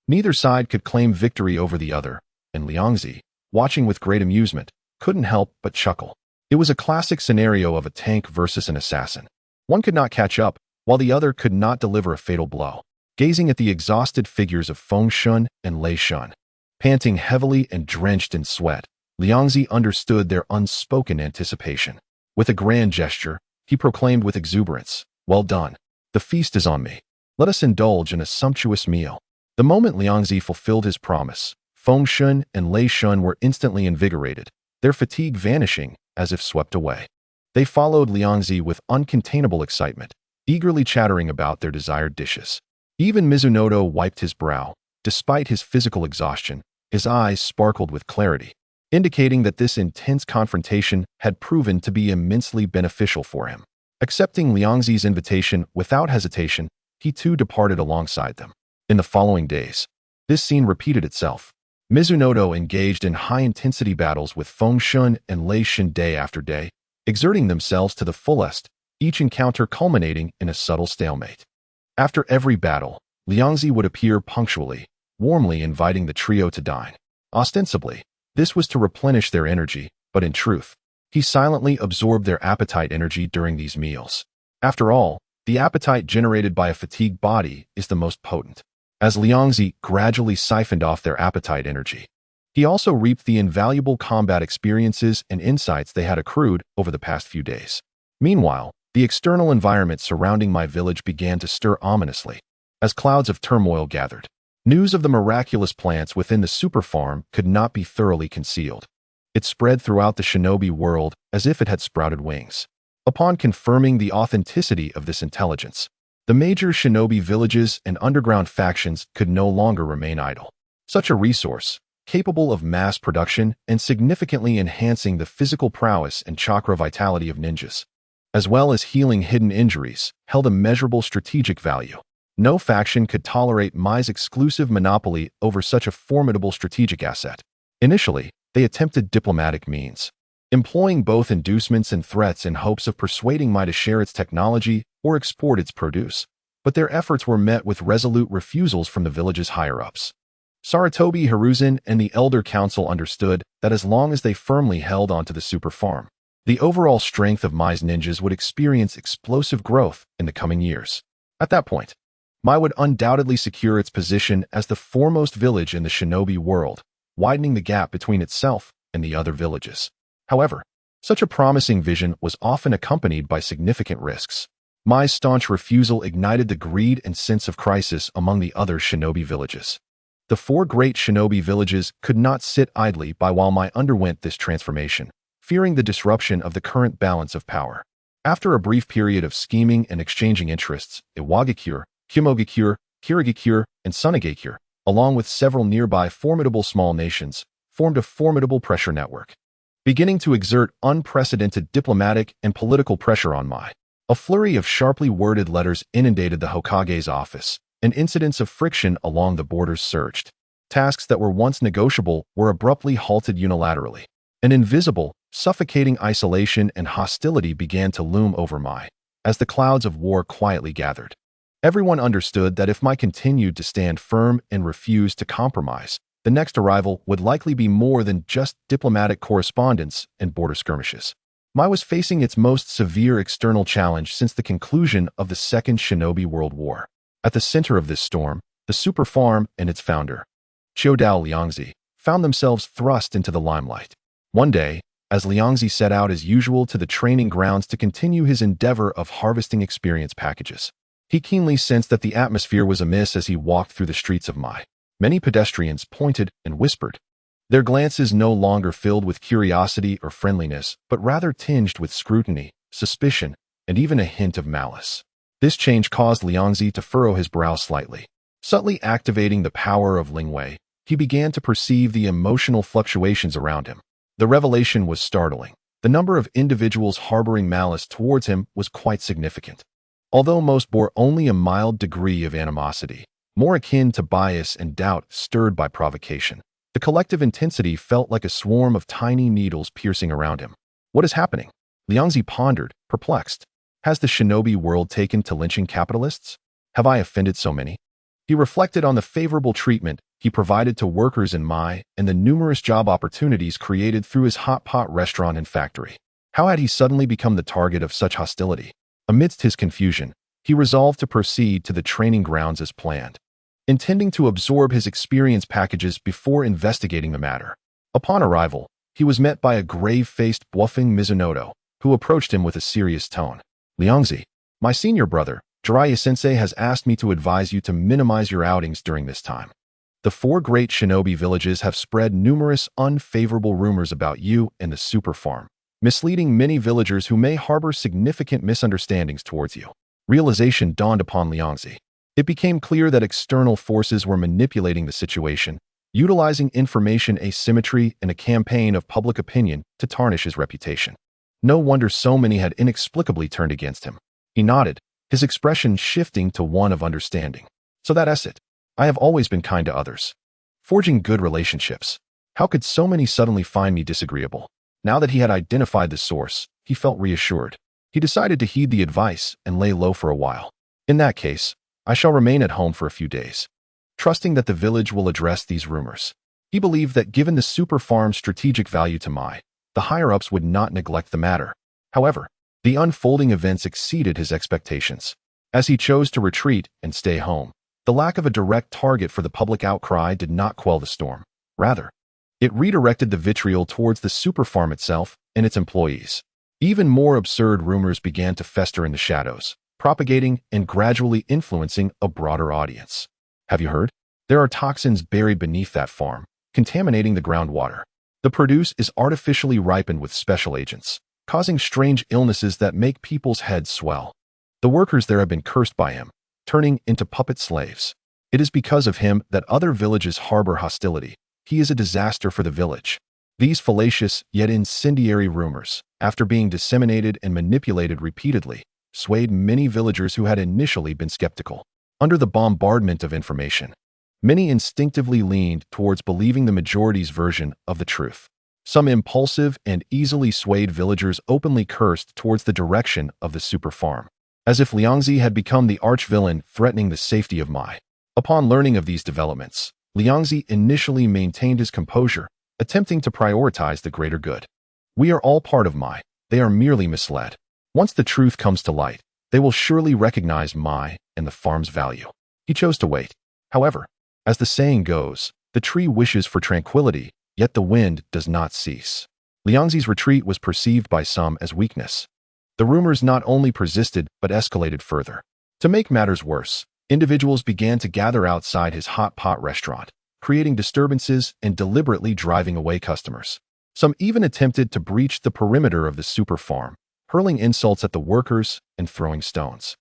Neither side could claim victory over the other, and Liangzi, watching with great amusement, couldn't help but chuckle. It was a classic scenario of a tank versus an assassin. One could not catch up, while the other could not deliver a fatal blow. Gazing at the exhausted figures of Feng Shun and Lei Shun, panting heavily and drenched in sweat, Liangzi understood their unspoken anticipation. With a grand gesture, he proclaimed with exuberance, "Well done. The feast is on me. Let us indulge in a sumptuous meal." The moment Liangzi fulfilled his promise, Feng Shun and Lei Shun were instantly invigorated, their fatigue vanishing as if swept away. They followed Liangzi with uncontainable excitement, eagerly chattering about their desired dishes. Even Mizunoto wiped his brow. Despite his physical exhaustion, his eyes sparkled with clarity, indicating that this intense confrontation had proven to be immensely beneficial for him. Accepting Liangzi's invitation without hesitation, he too departed alongside them. In the following days, this scene repeated itself. Mizunoto engaged in high-intensity battles with Feng Shun and Lei Shun day after day, exerting themselves to the fullest, each encounter culminating in a subtle stalemate. After every battle, Liangzi would appear punctually, warmly inviting the trio to dine. Ostensibly, this was to replenish their energy, but in truth, he silently absorbed their appetite energy during these meals. After all, the appetite generated by a fatigued body is the most potent. As Liangzi gradually siphoned off their appetite energy, he also reaped the invaluable combat experiences and insights they had accrued over the past few days. Meanwhile, the external environment surrounding my village began to stir ominously. As clouds of turmoil gathered, news of the miraculous plants within the super farm could not be thoroughly concealed. It spread throughout the shinobi world as if it had sprouted wings. Upon confirming the authenticity of this intelligence, the major shinobi villages and underground factions could no longer remain idle. Such a resource, capable of mass production and significantly enhancing the physical prowess and chakra vitality of ninjas, as well as healing hidden injuries, held immeasurable strategic value. No faction could tolerate Mai's exclusive monopoly over such a formidable strategic asset. Initially, they attempted diplomatic means, employing both inducements and threats in hopes of persuading Mai to share its technology or export its produce, but their efforts were met with resolute refusals from the village's higher-ups. Sarutobi, Hiruzen, and the Elder Council understood that as long as they firmly held onto the super farm, the overall strength of Mai's ninjas would experience explosive growth in the coming years. At that point, Mai would undoubtedly secure its position as the foremost village in the shinobi world, widening the gap between itself and the other villages. However, such a promising vision was often accompanied by significant risks. Mai's staunch refusal ignited the greed and sense of crisis among the other shinobi villages. The four great shinobi villages could not sit idly by while Mai underwent this transformation, fearing the disruption of the current balance of power. After a brief period of scheming and exchanging interests, Iwagakure, Kimogakure, Kirigakure, and Sunagakure, along with several nearby formidable small nations, formed a formidable pressure network, beginning to exert unprecedented diplomatic and political pressure on Mai. A flurry of sharply worded letters inundated the Hokage's office, and incidents of friction along the borders surged. Tasks that were once negotiable were abruptly halted unilaterally. An invisible, suffocating isolation and hostility began to loom over Mai, as the clouds of war quietly gathered. Everyone understood that if Mai continued to stand firm and refuse to compromise, the next arrival would likely be more than just diplomatic correspondence and border skirmishes. Mai was facing its most severe external challenge since the conclusion of the Second Shinobi World War. At the center of this storm, the super farm and its founder, Chiodao Liangzi, found themselves thrust into the limelight. One day, as Liangzi set out as usual to the training grounds to continue his endeavor of harvesting experience packages, he keenly sensed that the atmosphere was amiss as he walked through the streets of Mai. Many pedestrians pointed and whispered, their glances no longer filled with curiosity or friendliness, but rather tinged with scrutiny, suspicion, and even a hint of malice. This change caused Liangzi to furrow his brow slightly. Subtly activating the power of Lingwei, he began to perceive the emotional fluctuations around him. The revelation was startling. The number of individuals harboring malice towards him was quite significant. Although most bore only a mild degree of animosity, more akin to bias and doubt stirred by provocation, the collective intensity felt like a swarm of tiny needles piercing around him. What is happening? Liangzi pondered, perplexed. Has the shinobi world taken to lynching capitalists? Have I offended so many? He reflected on the favorable treatment he provided to workers in Mai and the numerous job opportunities created through his hot pot restaurant and factory. How had he suddenly become the target of such hostility? Amidst his confusion, he resolved to proceed to the training grounds as planned, intending to absorb his experience packages before investigating the matter. Upon arrival, he was met by a grave-faced, bluffing Mizunoto, who approached him with a serious tone. Liangzi, my senior brother, Jiraiya-sensei has asked me to advise you to minimize your outings during this time. The 4 great shinobi villages have spread numerous unfavorable rumors about you and the super farm, misleading many villagers who may harbor significant misunderstandings towards you. Realization dawned upon Liangzi. It became clear that external forces were manipulating the situation, utilizing information asymmetry and a campaign of public opinion to tarnish his reputation. No wonder so many had inexplicably turned against him. He nodded, his expression shifting to one of understanding. So that's it. I have always been kind to others, forging good relationships. How could so many suddenly find me disagreeable? Now that he had identified the source, he felt reassured. He decided to heed the advice and lay low for a while. In that case, I shall remain at home for a few days, trusting that the village will address these rumors. He believed that given the super farm's strategic value to Mai, the higher-ups would not neglect the matter. However, the unfolding events exceeded his expectations. As he chose to retreat and stay home, the lack of a direct target for the public outcry did not quell the storm. Rather, it redirected the vitriol towards the super farm itself and its employees. Even more absurd rumors began to fester in the shadows, propagating and gradually influencing a broader audience. Have you heard? There are toxins buried beneath that farm, contaminating the groundwater. The produce is artificially ripened with special agents, causing strange illnesses that make people's heads swell. The workers there have been cursed by him, turning into puppet slaves. It is because of him that other villages harbor hostility. He is a disaster for the village. These fallacious yet incendiary rumors, after being disseminated and manipulated repeatedly, swayed many villagers who had initially been skeptical. Under the bombardment of information, many instinctively leaned towards believing the majority's version of the truth. Some impulsive and easily swayed villagers openly cursed towards the direction of the super farm, as if Liangzi had become the arch-villain threatening the safety of Mai. Upon learning of these developments, Liangzi initially maintained his composure, attempting to prioritize the greater good. We are all part of Mai. They are merely misled. Once the truth comes to light, they will surely recognize Mai and the farm's value. He chose to wait. However, as the saying goes, the tree wishes for tranquility, yet the wind does not cease. Liangzi's retreat was perceived by some as weakness. The rumors not only persisted but escalated further. To make matters worse, individuals began to gather outside his hot pot restaurant, creating disturbances and deliberately driving away customers. Some even attempted to breach the perimeter of the super farm, hurling insults at the workers and throwing stones.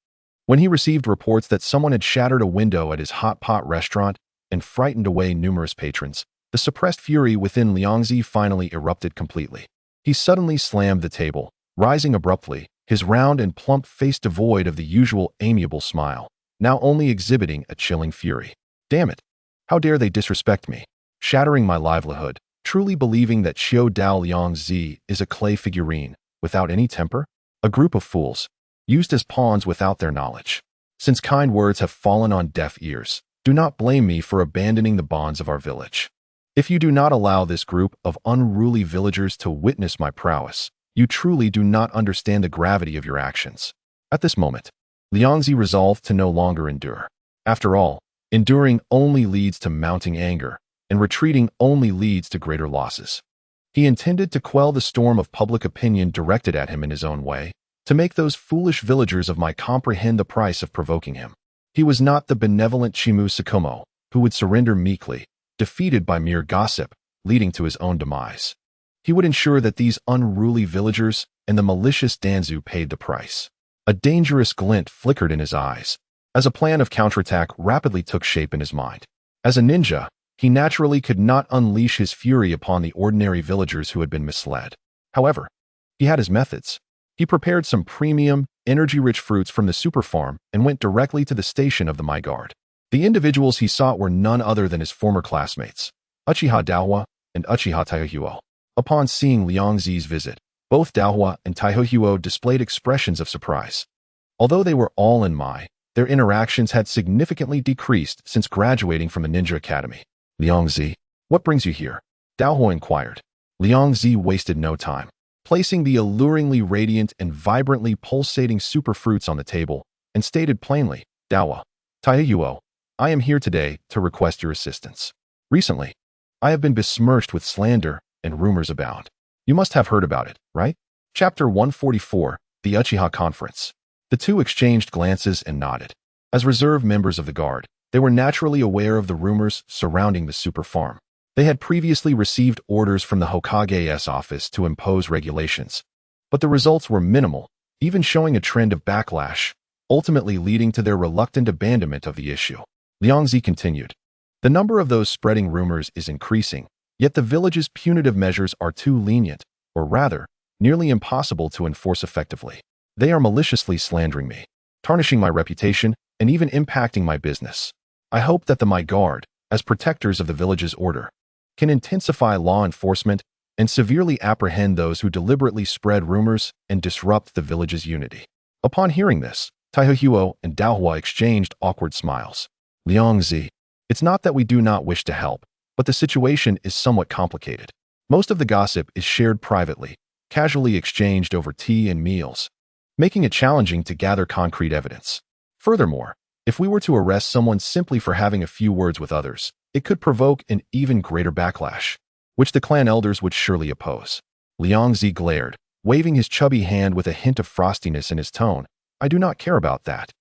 When he received reports that someone had shattered a window at his hot pot restaurant and frightened away numerous patrons, the suppressed fury within Liangzi finally erupted completely. He suddenly slammed the table, rising abruptly, his round and plump face devoid of the usual amiable smile, now only exhibiting a chilling fury. Damn it! How dare they disrespect me? Shattering my livelihood, truly believing that Xiao Dao Liangzi is a clay figurine, without any temper? A group of fools, used as pawns without their knowledge. Since kind words have fallen on deaf ears, do not blame me for abandoning the bonds of our village. If you do not allow this group of unruly villagers to witness my prowess, you truly do not understand the gravity of your actions. At this moment, Liangzi resolved to no longer endure. After all, enduring only leads to mounting anger, and retreating only leads to greater losses. He intended to quell the storm of public opinion directed at him in his own way, to make those foolish villagers of Mai comprehend the price of provoking him. He was not the benevolent Chimu Sakomo, who would surrender meekly, defeated by mere gossip, leading to his own demise. He would ensure that these unruly villagers and the malicious Danzo paid the price. A dangerous glint flickered in his eyes, as a plan of counterattack rapidly took shape in his mind. As a ninja, he naturally could not unleash his fury upon the ordinary villagers who had been misled. However, he had his methods. He prepared some premium, energy-rich fruits from the super farm and went directly to the station of the Mai Guard. The individuals he sought were none other than his former classmates, Uchiha Daohua and Uchiha Taihuo. Upon seeing Liangzi's visit, Both Daohua and Taihohuo displayed expressions of surprise. Although they were all in Mai, their interactions had significantly decreased since graduating from the Ninja Academy. Liangzi, what brings you here? Daohua inquired. Liangzi wasted no time. Placing the alluringly radiant and vibrantly pulsating superfruits on the table, and stated plainly, Daohua, Taihohuo, I am here today to request your assistance. Recently, I have been besmirched with slander and rumors abound. You must have heard about it, right? Chapter 144, The Uchiha Conference. The two exchanged glances and nodded. As reserve members of the guard, they were naturally aware of the rumors surrounding the super farm. They had previously received orders from the Hokage's office to impose regulations, but the results were minimal, even showing a trend of backlash, ultimately leading to their reluctant abandonment of the issue. Liangzi continued. The number of those spreading rumors is increasing, yet the village's punitive measures are too lenient, or rather, nearly impossible to enforce effectively. They are maliciously slandering me, tarnishing my reputation, and even impacting my business. I hope that the My Guard, as protectors of the village's order, can intensify law enforcement and severely apprehend those who deliberately spread rumors and disrupt the village's unity. Upon hearing this, Taihohuo and Daohua exchanged awkward smiles. Liangzi, it's not that we do not wish to help, but the situation is somewhat complicated. Most of the gossip is shared privately, casually exchanged over tea and meals, making it challenging to gather concrete evidence. Furthermore, if we were to arrest someone simply for having a few words with others, it could provoke an even greater backlash, which the clan elders would surely oppose. Liangzi glared, waving his chubby hand with a hint of frostiness in his tone. I do not care about that.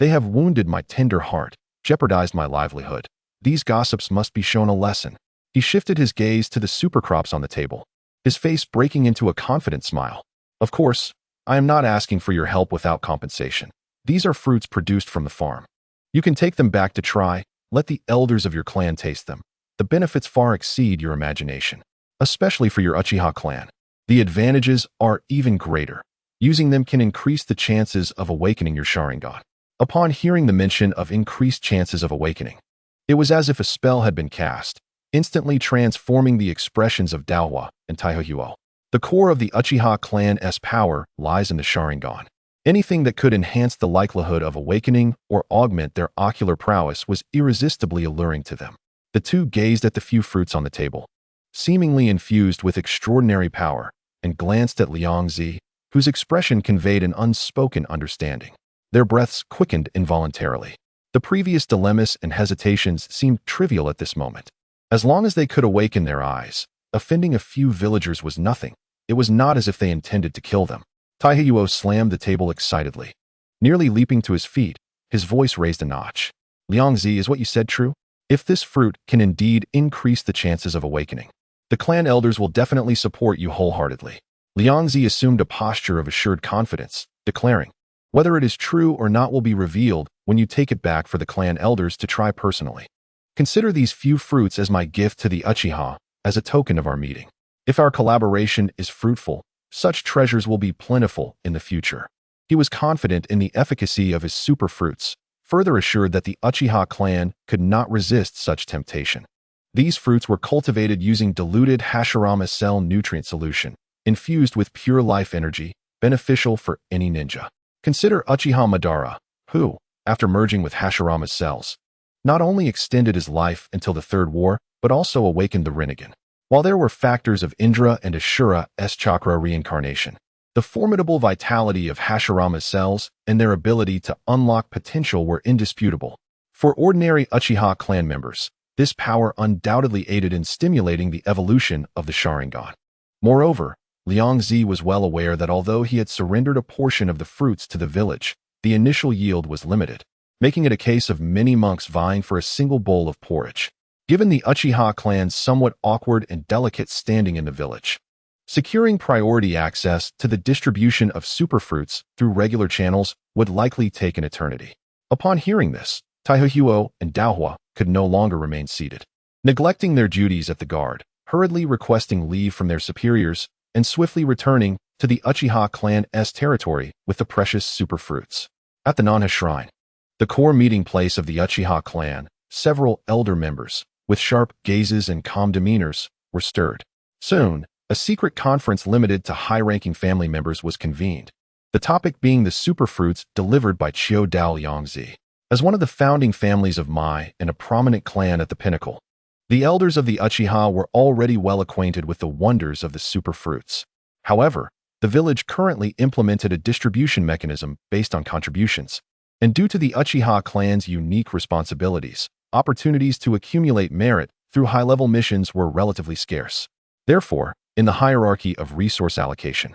They have wounded my tender heart, jeopardized my livelihood. These gossips must be shown a lesson. He shifted his gaze to the supercrops on the table, his face breaking into a confident smile. Of course, I am not asking for your help without compensation. These are fruits produced from the farm. You can take them back to try. Let the elders of your clan taste them. The benefits far exceed your imagination, especially for your Uchiha clan. The advantages are even greater. Using them can increase the chances of awakening your Sharingan. Upon hearing the mention of increased chances of awakening, it was as if a spell had been cast, instantly transforming the expressions of Daohua and Taihohuo. The core of the Uchiha clan's power lies in the Sharingan. Anything that could enhance the likelihood of awakening or augment their ocular prowess was irresistibly alluring to them. The two gazed at the few fruits on the table, seemingly infused with extraordinary power, and glanced at Liangzi, whose expression conveyed an unspoken understanding. Their breaths quickened involuntarily. The previous dilemmas and hesitations seemed trivial at this moment. As long as they could awaken their eyes, offending a few villagers was nothing. It was not as if they intended to kill them. Taihohuo slammed the table excitedly. Nearly leaping to his feet, his voice raised a notch. Liangzi, is what you said true? If this fruit can indeed increase the chances of awakening, the clan elders will definitely support you wholeheartedly. Liangzi assumed a posture of assured confidence, declaring, whether it is true or not will be revealed when you take it back for the clan elders to try personally. Consider these few fruits as my gift to the Uchiha, as a token of our meeting. If our collaboration is fruitful, such treasures will be plentiful in the future. He was confident in the efficacy of his super fruits, further assured that the Uchiha clan could not resist such temptation. These fruits were cultivated using diluted Hashirama cell nutrient solution, infused with pure life energy, beneficial for any ninja. Consider Uchiha Madara, who, after merging with Hashirama's cells, not only extended his life until the Third War, but also awakened the Rinnegan. While there were factors of Indra and Ashura's chakra reincarnation, the formidable vitality of Hashirama's cells and their ability to unlock potential were indisputable. For ordinary Uchiha clan members, this power undoubtedly aided in stimulating the evolution of the Sharingan. Moreover, Liangzi was well aware that although he had surrendered a portion of the fruits to the village, the initial yield was limited, making it a case of many monks vying for a single bowl of porridge. Given the Uchiha clan's somewhat awkward and delicate standing in the village, securing priority access to the distribution of superfruits through regular channels would likely take an eternity. Upon hearing this, Taihohuo and Daohua could no longer remain seated. Neglecting their duties at the guard, hurriedly requesting leave from their superiors, and swiftly returning to the Uchiha clan's territory with the precious superfruits. At the Nanha Shrine, the core meeting place of the Uchiha clan, several elder members, with sharp gazes and calm demeanors, were stirred. Soon, A secret conference limited to high-ranking family members was convened, the topic being the superfruits delivered by Qiu Dao Yangzi. As one of the founding families of Mai and a prominent clan at the pinnacle, the elders of the Uchiha were already well acquainted with the wonders of the superfruits. However, the village currently implemented a distribution mechanism based on contributions, and due to the Uchiha clan's unique responsibilities, opportunities to accumulate merit through high-level missions were relatively scarce. Therefore, in the hierarchy of resource allocation,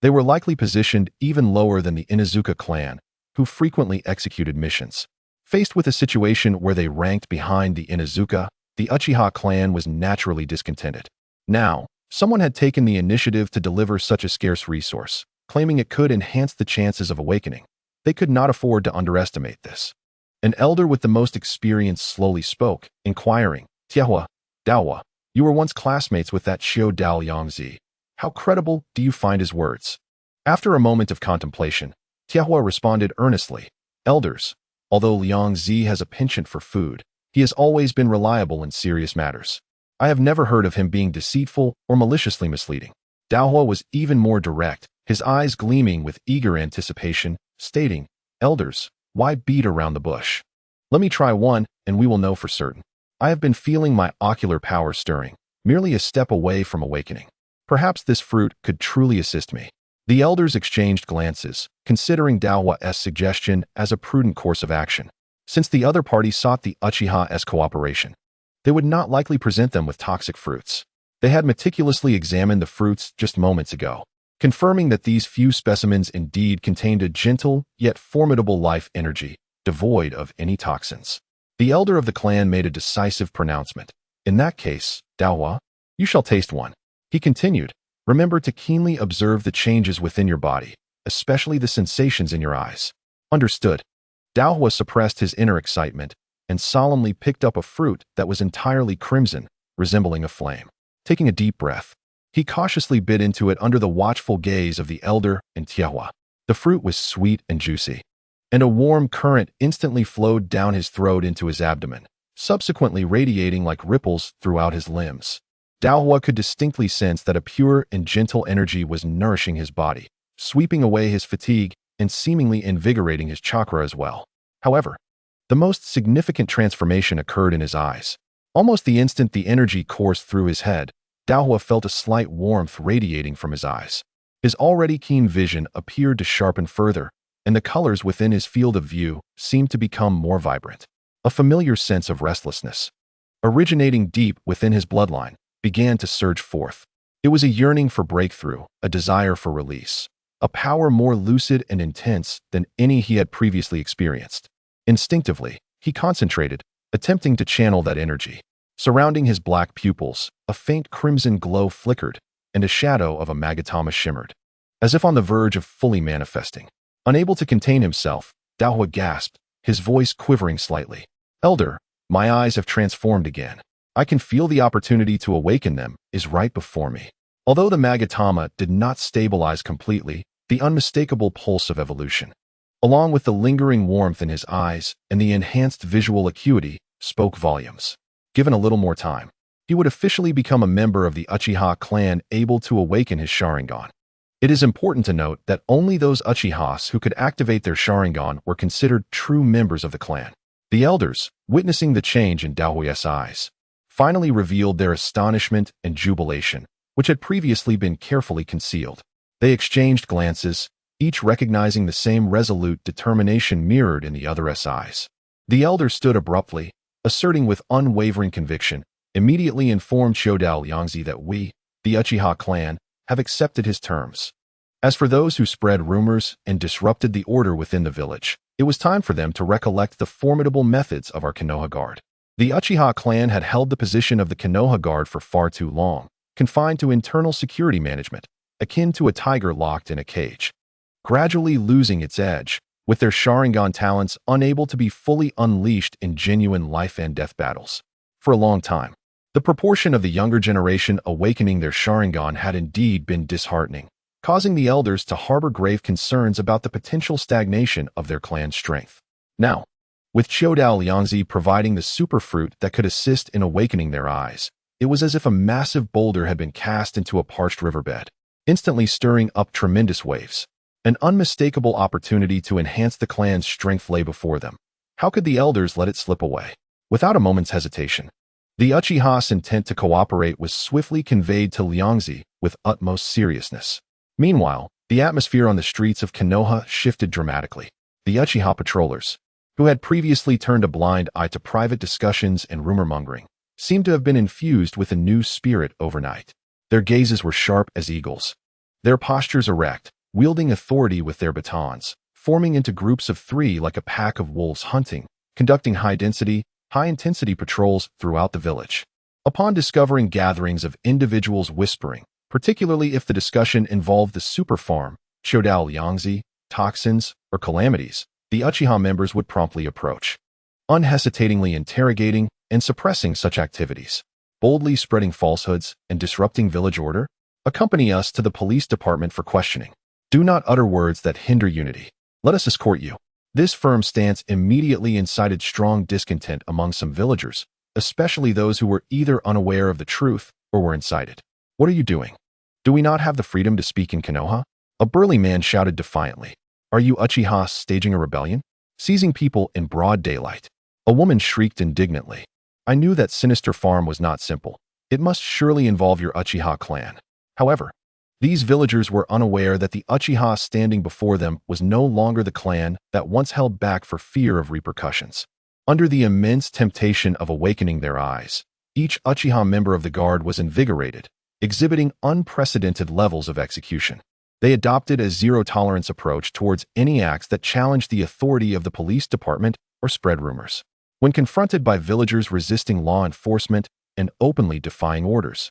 they were likely positioned even lower than the Inuzuka clan, who frequently executed missions. Faced with a situation where they ranked behind the Inuzuka, the Uchiha clan was naturally discontented. Now, someone had taken the initiative to deliver such a scarce resource, claiming it could enhance the chances of awakening. They could not afford to underestimate this. An elder with the most experience slowly spoke, inquiring, "Tiehua, Daohua, you were once classmates with that Qiu Dao Yangzi. How credible do you find his words?" After a moment of contemplation, Tiehua responded earnestly, "Elders, although Liang Zi has a penchant for food, he has always been reliable in serious matters. I have never heard of him being deceitful or maliciously misleading." Daohua was even more direct, his eyes gleaming with eager anticipation, stating, "Elders, why beat around the bush? Let me try one, and we will know for certain. I have been feeling my ocular power stirring, merely a step away from awakening. Perhaps this fruit could truly assist me." The elders exchanged glances, considering Daohua's suggestion as a prudent course of action. Since the other party sought the Uchiha's cooperation, they would not likely present them with toxic fruits. They had meticulously examined the fruits just moments ago, confirming that these few specimens indeed contained a gentle yet formidable life energy, devoid of any toxins. The elder of the clan made a decisive pronouncement. "In that case, Daohua, you shall taste one." He continued, "Remember to keenly observe the changes within your body, especially the sensations in your eyes." "Understood." Daohua suppressed his inner excitement and solemnly picked up a fruit that was entirely crimson, resembling a flame. Taking a deep breath, he cautiously bit into it under the watchful gaze of the elder and Tiehua. The fruit was sweet and juicy, and a warm current instantly flowed down his throat into his abdomen, subsequently radiating like ripples throughout his limbs. Daohua could distinctly sense that a pure and gentle energy was nourishing his body, sweeping away his fatigue and seemingly invigorating his chakra as well. However, the most significant transformation occurred in his eyes. Almost the instant the energy coursed through his head, Daohua felt a slight warmth radiating from his eyes. His already keen vision appeared to sharpen further, and the colors within his field of view seemed to become more vibrant. A familiar sense of restlessness, originating deep within his bloodline, began to surge forth. It was a yearning for breakthrough, a desire for release, a power more lucid and intense than any he had previously experienced. Instinctively, he concentrated, attempting to channel that energy. Surrounding his black pupils, a faint crimson glow flickered, and a shadow of a magatama shimmered, as if on the verge of fully manifesting. Unable to contain himself, Daohua gasped, his voice quivering slightly. "Elder, my eyes have transformed again. I can feel the opportunity to awaken them is right before me." Although the magatama did not stabilize completely, the unmistakable pulse of evolution, along with the lingering warmth in his eyes and the enhanced visual acuity, spoke volumes. Given a little more time, he would officially become a member of the Uchiha clan able to awaken his Sharingan. It is important to note that only those Uchihas who could activate their Sharingan were considered true members of the clan. The elders, witnessing the change in Daohua's eyes, finally revealed their astonishment and jubilation, which had previously been carefully concealed. They exchanged glances, each recognizing the same resolute determination mirrored in the other's eyes. The elder stood abruptly, asserting with unwavering conviction, immediately informed Shodao Yangzi that we, the Uchiha clan, have accepted his terms. As for those who spread rumors and disrupted the order within the village, it was time for them to recollect the formidable methods of our Konoha Guard. The Uchiha clan had held the position of the Konoha Guard for far too long, confined to internal security management, akin to a tiger locked in a cage, gradually losing its edge, with their Sharingan talents unable to be fully unleashed in genuine life and death battles. For a long time, the proportion of the younger generation awakening their Sharingan had indeed been disheartening, causing the elders to harbor grave concerns about the potential stagnation of their clan's strength. Now, with Chodao Liangzi providing the superfruit that could assist in awakening their eyes, It was as if a massive boulder had been cast into a parched riverbed, instantly stirring up tremendous waves. An unmistakable opportunity to enhance the clan's strength lay before them. How could the elders let it slip away? Without a moment's hesitation, the Uchiha's intent to cooperate was swiftly conveyed to Liangzi with utmost seriousness. Meanwhile, the atmosphere on the streets of Konoha shifted dramatically. The Uchiha patrollers, who had previously turned a blind eye to private discussions and rumor-mongering, seemed to have been infused with a new spirit overnight. Their gazes were sharp as eagles, their postures erect, wielding authority with their batons, forming into groups of 3 like a pack of wolves hunting, conducting high-intensity patrols throughout the village. Upon discovering gatherings of individuals whispering, particularly if the discussion involved the super farm, Chodao Liangzi, toxins, or calamities, the Uchiha members would promptly approach, unhesitatingly interrogating and suppressing such activities, boldly spreading falsehoods and disrupting village order. Accompany us to the police department for questioning. Do not utter words that hinder unity. Let us escort you. This firm stance immediately incited strong discontent among some villagers, especially those who were either unaware of the truth or were incited. What are you doing? Do we not have the freedom to speak in Konoha? A burly man shouted defiantly. Are you Uchiha staging a rebellion? Seizing people in broad daylight? A woman shrieked indignantly. I knew that sinister farm was not simple. It must surely involve your Uchiha clan. However, these villagers were unaware that the Uchiha standing before them was no longer the clan that once held back for fear of repercussions. Under the immense temptation of awakening their eyes, each Uchiha member of the guard was invigorated, exhibiting unprecedented levels of execution. They adopted a zero-tolerance approach towards any acts that challenged the authority of the police department or spread rumors. When confronted by villagers resisting law enforcement and openly defying orders,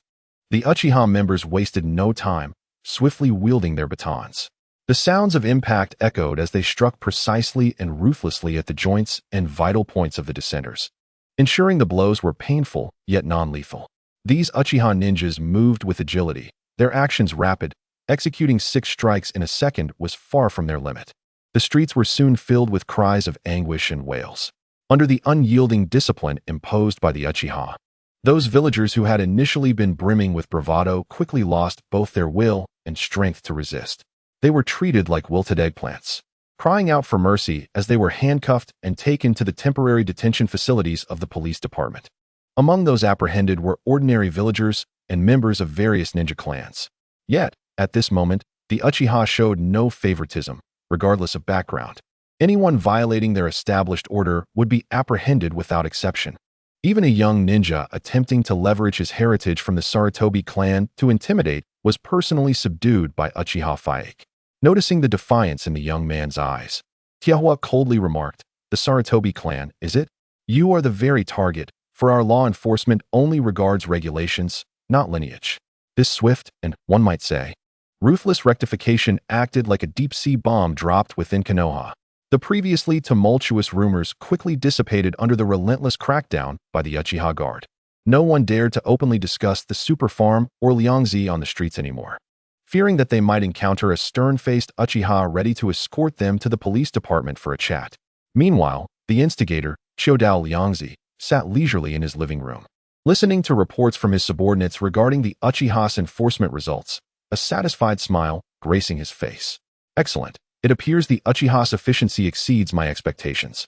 the Uchiha members wasted no time, swiftly wielding their batons. The sounds of impact echoed as they struck precisely and ruthlessly at the joints and vital points of the dissenters, ensuring the blows were painful yet non-lethal. These Uchiha ninjas moved with agility, their actions rapid. Executing 6 strikes in a second was far from their limit. The streets were soon filled with cries of anguish and wails. Under the unyielding discipline imposed by the Uchiha, those villagers who had initially been brimming with bravado quickly lost both their will and strength to resist. They were treated like wilted eggplants, crying out for mercy as they were handcuffed and taken to the temporary detention facilities of the police department. Among those apprehended were ordinary villagers and members of various ninja clans. Yet, at this moment, the Uchiha showed no favoritism, regardless of background. Anyone violating their established order would be apprehended without exception. Even a young ninja attempting to leverage his heritage from the Sarutobi clan to intimidate was personally subdued by Uchiha Faike. Noticing the defiance in the young man's eyes, Tiahua coldly remarked, "The Sarutobi clan, is it? You are the very target, for our law enforcement only regards regulations, not lineage." This swift and, one might say, ruthless rectification acted like a deep-sea bomb dropped within Konoha. The previously tumultuous rumors quickly dissipated under the relentless crackdown by the Uchiha Guard. No one dared to openly discuss the super farm or Liangzi on the streets anymore, fearing that they might encounter a stern-faced Uchiha ready to escort them to the police department for a chat. Meanwhile, the instigator, Chodao Liangzi, sat leisurely in his living room, listening to reports from his subordinates regarding the Uchiha's enforcement results, a satisfied smile gracing his face. Excellent. It appears the Uchiha's efficiency exceeds my expectations.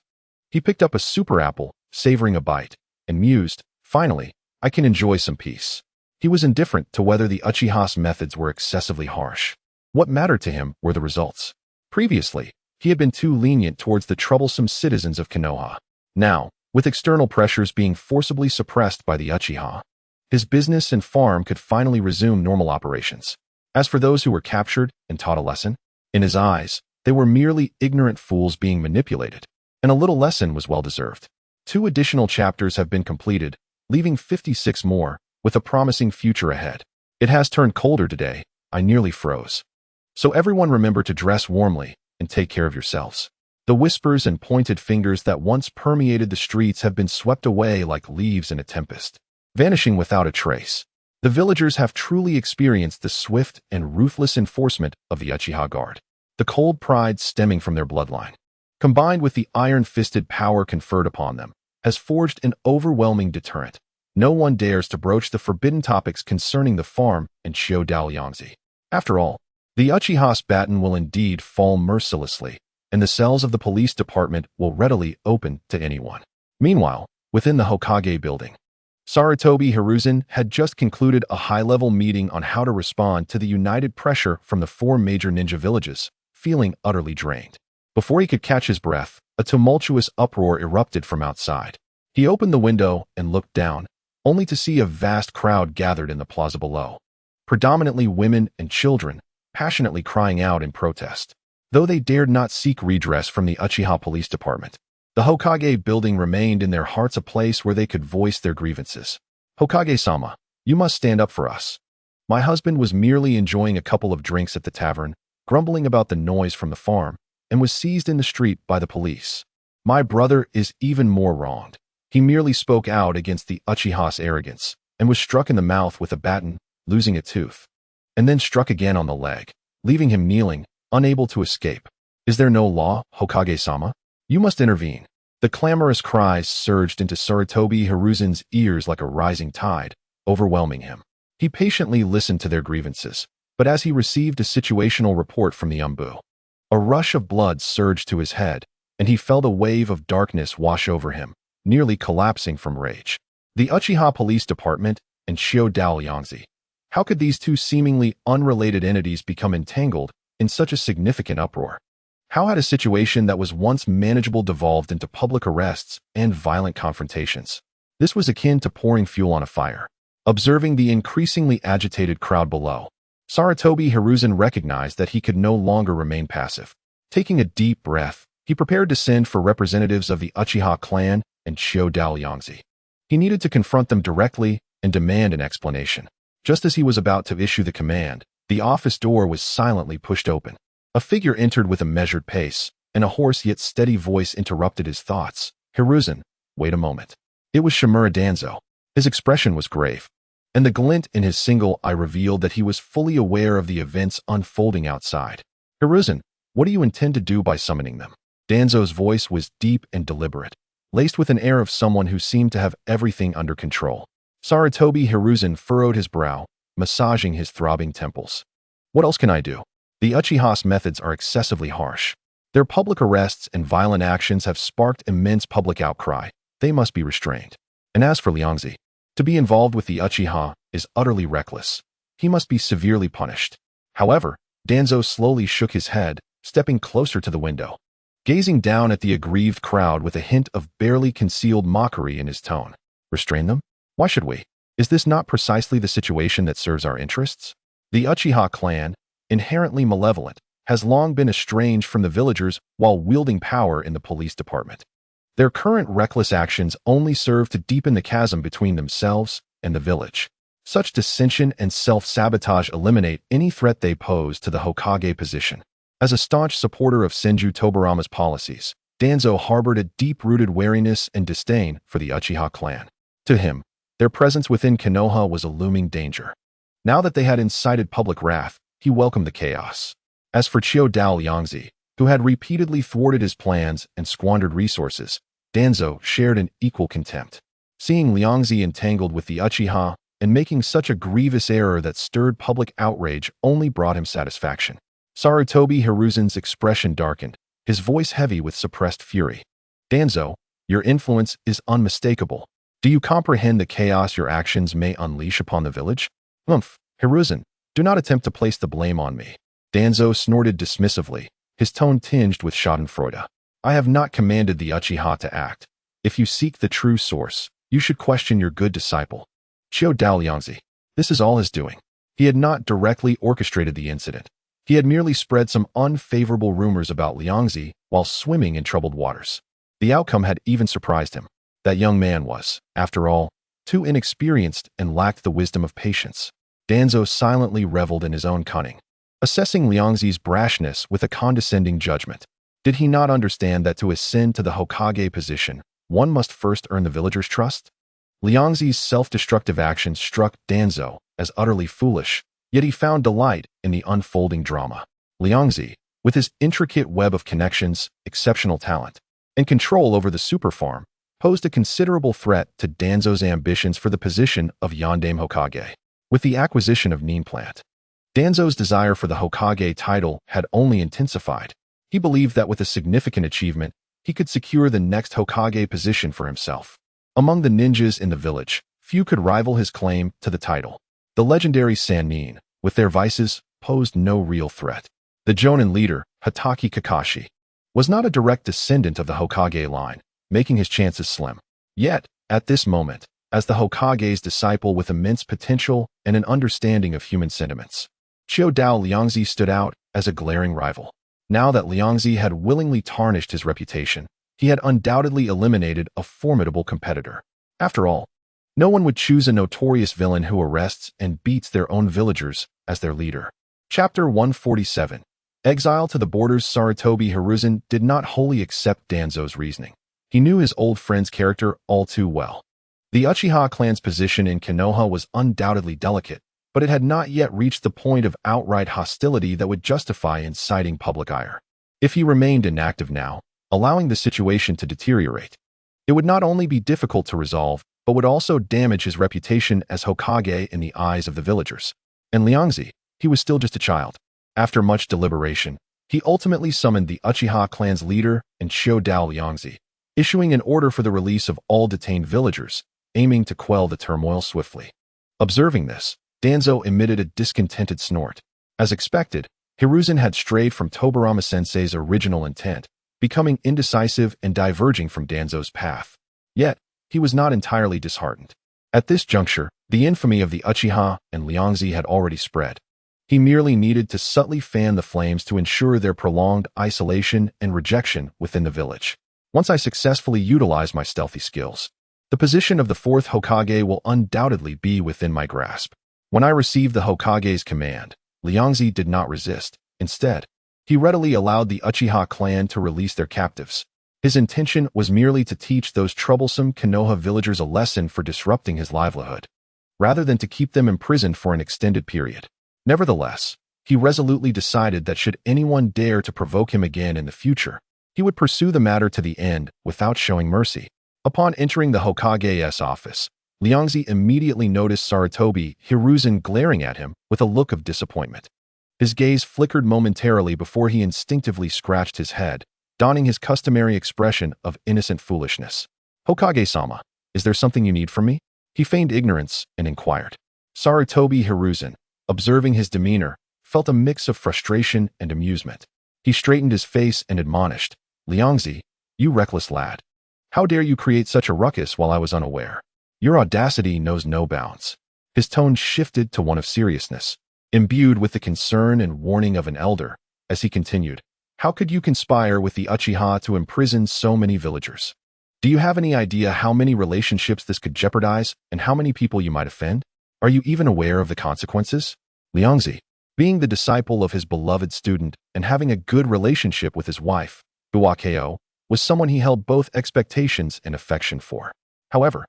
He picked up a super apple, savoring a bite, and mused, finally, I can enjoy some peace. He was indifferent to whether the Uchiha's methods were excessively harsh. What mattered to him were the results. Previously, he had been too lenient towards the troublesome citizens of Konoha. Now, with external pressures being forcibly suppressed by the Uchiha, his business and farm could finally resume normal operations. As for those who were captured and taught a lesson, in his eyes, they were merely ignorant fools being manipulated, and a little lesson was well-deserved. 2 additional chapters have been completed, leaving 56 more, with a promising future ahead. It has turned colder today. I nearly froze. So everyone remember to dress warmly and take care of yourselves. The whispers and pointed fingers that once permeated the streets have been swept away like leaves in a tempest, vanishing without a trace. The villagers have truly experienced the swift and ruthless enforcement of the Uchiha Guard. The cold pride stemming from their bloodline, combined with the iron-fisted power conferred upon them, has forged an overwhelming deterrent. No one dares to broach the forbidden topics concerning the farm and Xiao Daoliangzi. After all, the Uchiha's baton will indeed fall mercilessly, and the cells of the police department will readily open to anyone. Meanwhile, within the Hokage building, Sarutobi Hiruzen had just concluded a high-level meeting on how to respond to the united pressure from the 4 major ninja villages, feeling utterly drained. Before he could catch his breath, a tumultuous uproar erupted from outside. He opened the window and looked down, only to see a vast crowd gathered in the plaza below. Predominantly women and children, passionately crying out in protest. Though they dared not seek redress from the Uchiha Police Department, the Hokage building remained in their hearts a place where they could voice their grievances. Hokage-sama, you must stand up for us. My husband was merely enjoying a couple of drinks at the tavern, grumbling about the noise from the farm, and was seized in the street by the police. My brother is even more wronged. He merely spoke out against the Uchiha's arrogance, and was struck in the mouth with a baton, losing a tooth, and then struck again on the leg, leaving him kneeling, unable to escape. Is there no law, Hokage-sama? You must intervene. The clamorous cries surged into Sarutobi Hiruzen's ears like a rising tide, overwhelming him. He patiently listened to their grievances, but as he received a situational report from the Umbu, a rush of blood surged to his head, and he felt a wave of darkness wash over him, nearly collapsing from rage. The Uchiha Police Department and Xiao Daoliangzi. How could these two seemingly unrelated entities become entangled in such a significant uproar? How had a situation that was once manageable devolved into public arrests and violent confrontations? This was akin to pouring fuel on a fire. Observing the increasingly agitated crowd below, Sarutobi Hiruzen recognized that he could no longer remain passive. Taking a deep breath, he prepared to send for representatives of the Uchiha clan and Xiao Daoliangzi. He needed to confront them directly and demand an explanation. Just as he was about to issue the command, the office door was silently pushed open. A figure entered with a measured pace, and a hoarse yet steady voice interrupted his thoughts. Hiruzen, wait a moment. It was Shimura Danzo. His expression was grave, and the glint in his single eye revealed that he was fully aware of the events unfolding outside. Hiruzen, what do you intend to do by summoning them? Danzo's voice was deep and deliberate, laced with an air of someone who seemed to have everything under control. Sarutobi Hiruzen furrowed his brow, massaging his throbbing temples. What else can I do? The Uchiha's methods are excessively harsh. Their public arrests and violent actions have sparked immense public outcry. They must be restrained. And as for Liangzi, to be involved with the Uchiha is utterly reckless. He must be severely punished. However, Danzo slowly shook his head, stepping closer to the window, gazing down at the aggrieved crowd with a hint of barely concealed mockery in his tone. Restrain them? Why should we? Is this not precisely the situation that serves our interests? The Uchiha clan, inherently malevolent, has long been estranged from the villagers while wielding power in the police department. Their current reckless actions only serve to deepen the chasm between themselves and the village. Such dissension and self-sabotage eliminate any threat they pose to the Hokage position. As a staunch supporter of Senju Tobarama's policies, Danzo harbored a deep-rooted wariness and disdain for the Uchiha clan. To him, their presence within Konoha was a looming danger. Now that they had incited public wrath, he welcomed the chaos. As for Xiao Daoliangzi, who had repeatedly thwarted his plans and squandered resources, Danzo shared an equal contempt. Seeing Liangzi entangled with the Uchiha and making such a grievous error that stirred public outrage only brought him satisfaction. Sarutobi Hiruzen's expression darkened, his voice heavy with suppressed fury. Danzo, your influence is unmistakable. Do you comprehend the chaos your actions may unleash upon the village? Hiruzen, do not attempt to place the blame on me. Danzo snorted dismissively, his tone tinged with schadenfreude. I have not commanded the Uchiha to act. If you seek the true source, you should question your good disciple. Xiao Daoliangzi. This is all his doing. He had not directly orchestrated the incident. He had merely spread some unfavorable rumors about Liangzi while swimming in troubled waters. The outcome had even surprised him. That young man was, after all, too inexperienced and lacked the wisdom of patience. Danzo silently reveled in his own cunning, assessing Liangzi's brashness with a condescending judgment. Did he not understand that to ascend to the Hokage position, one must first earn the villagers' trust? Liangzi's self-destructive actions struck Danzo as utterly foolish, yet he found delight in the unfolding drama. Liangzi, with his intricate web of connections, exceptional talent, and control over the super farm, posed a considerable threat to Danzo's ambitions for the position of Yondaime Hokage. With the acquisition of Nin Plant, Danzo's desire for the Hokage title had only intensified. He believed that with a significant achievement, he could secure the next Hokage position for himself. Among the ninjas in the village, few could rival his claim to the title. The legendary Sannin, with their vices, posed no real threat. The Jonin leader, Hatake Kakashi, was not a direct descendant of the Hokage line, making his chances slim. Yet, at this moment, as the Hokage's disciple with immense potential and an understanding of human sentiments, Qiu Dao Liangzi stood out as a glaring rival. Now that Liangzi had willingly tarnished his reputation, he had undoubtedly eliminated a formidable competitor. After all, no one would choose a notorious villain who arrests and beats their own villagers as their leader. Chapter 147. Exile to the Borders. Sarutobi Hiruzen did not wholly accept Danzo's reasoning. He knew his old friend's character all too well. The Uchiha clan's position in Konoha was undoubtedly delicate, but it had not yet reached the point of outright hostility that would justify inciting public ire. If he remained inactive now, allowing the situation to deteriorate, it would not only be difficult to resolve, but would also damage his reputation as Hokage in the eyes of the villagers. And Liangzi, he was still just a child. After much deliberation, he ultimately summoned the Uchiha clan's leader and Qiu Dao Liangzi, issuing an order for the release of all detained villagers, aiming to quell the turmoil swiftly. Observing this, Danzo emitted a discontented snort. As expected, Hiruzen had strayed from Tobirama-sensei's original intent, becoming indecisive and diverging from Danzo's path. Yet, he was not entirely disheartened. At this juncture, the infamy of the Uchiha and Liangzi had already spread. He merely needed to subtly fan the flames to ensure their prolonged isolation and rejection within the village. Once I successfully utilize my stealthy skills, the position of the fourth Hokage will undoubtedly be within my grasp. When I received the Hokage's command, Liangzi did not resist. Instead, he readily allowed the Uchiha clan to release their captives. His intention was merely to teach those troublesome Konoha villagers a lesson for disrupting his livelihood, rather than to keep them imprisoned for an extended period. Nevertheless, he resolutely decided that should anyone dare to provoke him again in the future, he would pursue the matter to the end without showing mercy. Upon entering the Hokage's office, Liangzi immediately noticed Sarutobi Hiruzen glaring at him with a look of disappointment. His gaze flickered momentarily before he instinctively scratched his head, donning his customary expression of innocent foolishness. "Hokage-sama, is there something you need from me?" He feigned ignorance and inquired. Sarutobi Hiruzen, observing his demeanor, felt a mix of frustration and amusement. He straightened his face and admonished, "Liangzi, you reckless lad. How dare you create such a ruckus while I was unaware? Your audacity knows no bounds." His tone shifted to one of seriousness, imbued with the concern and warning of an elder, as he continued, "How could you conspire with the Uchiha to imprison so many villagers? Do you have any idea how many relationships this could jeopardize and how many people you might offend? Are you even aware of the consequences?" Liangzi, being the disciple of his beloved student and having a good relationship with his wife, Buakeo, was someone he held both expectations and affection for. However,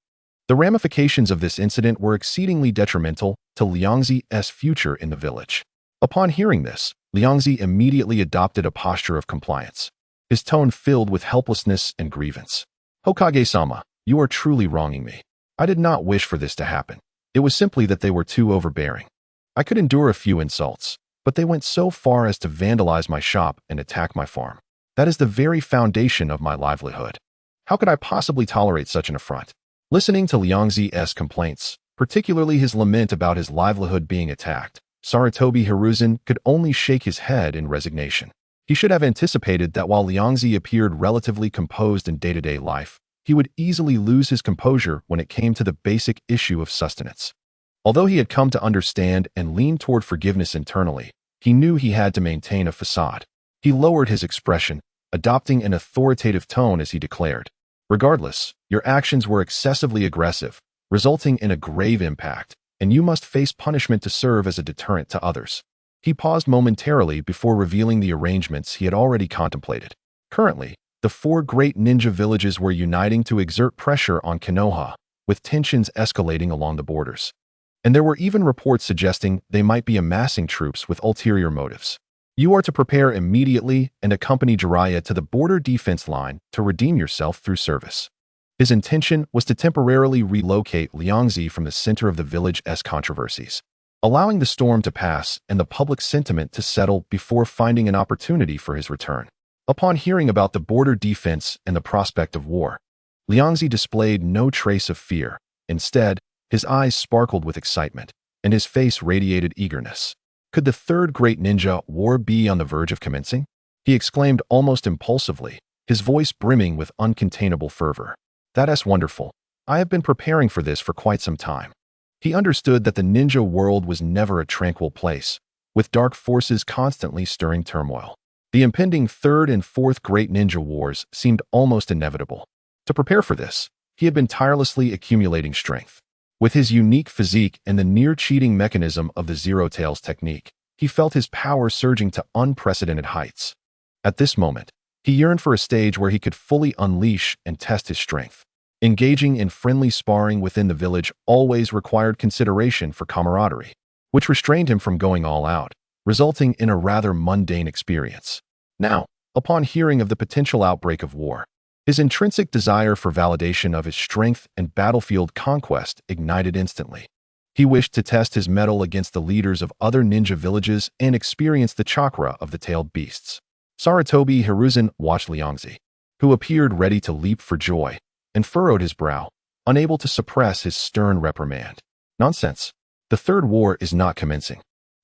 the ramifications of this incident were exceedingly detrimental to Liangzi's future in the village. Upon hearing this, Liangzi immediately adopted a posture of compliance, his tone filled with helplessness and grievance. "Hokage-sama, you are truly wronging me. I did not wish for this to happen. It was simply that they were too overbearing. I could endure a few insults, but they went so far as to vandalize my shop and attack my farm. That is the very foundation of my livelihood. How could I possibly tolerate such an affront?" Listening to Liangzi's complaints, particularly his lament about his livelihood being attacked, Sarutobi Hiruzen could only shake his head in resignation. He should have anticipated that while Liangzi appeared relatively composed in day-to-day life, he would easily lose his composure when it came to the basic issue of sustenance. Although he had come to understand and lean toward forgiveness internally, he knew he had to maintain a facade. He lowered his expression, adopting an authoritative tone as he declared, "Regardless, your actions were excessively aggressive, resulting in a grave impact, and you must face punishment to serve as a deterrent to others." He paused momentarily before revealing the arrangements he had already contemplated. Currently, the four great ninja villages were uniting to exert pressure on Konoha, with tensions escalating along the borders. And there were even reports suggesting they might be amassing troops with ulterior motives. You are to prepare immediately and accompany Jiraiya to the border defense line to redeem yourself through service. His intention was to temporarily relocate Liangzi from the center of the village's controversies, allowing the storm to pass and the public sentiment to settle before finding an opportunity for his return. Upon hearing about the border defense and the prospect of war, Liangzi displayed no trace of fear. Instead, his eyes sparkled with excitement, and his face radiated eagerness. Could the third great ninja war be on the verge of commencing? He exclaimed almost impulsively, his voice brimming with uncontainable fervor. That's wonderful. I have been preparing for this for quite some time. He understood that the ninja world was never a tranquil place, with dark forces constantly stirring turmoil. The impending third and fourth great ninja wars seemed almost inevitable. To prepare for this, he had been tirelessly accumulating strength. With his unique physique and the near-cheating mechanism of the Zero Tails technique, he felt his power surging to unprecedented heights. At this moment, he yearned for a stage where he could fully unleash and test his strength. Engaging in friendly sparring within the village always required consideration for camaraderie, which restrained him from going all out, resulting in a rather mundane experience. Now, upon hearing of the potential outbreak of war, his intrinsic desire for validation of his strength and battlefield conquest ignited instantly. He wished to test his mettle against the leaders of other ninja villages and experience the chakra of the tailed beasts. Sarutobi Hiruzen watched Liangzi, who appeared ready to leap for joy, and furrowed his brow, unable to suppress his stern reprimand. Nonsense. The third war is not commencing.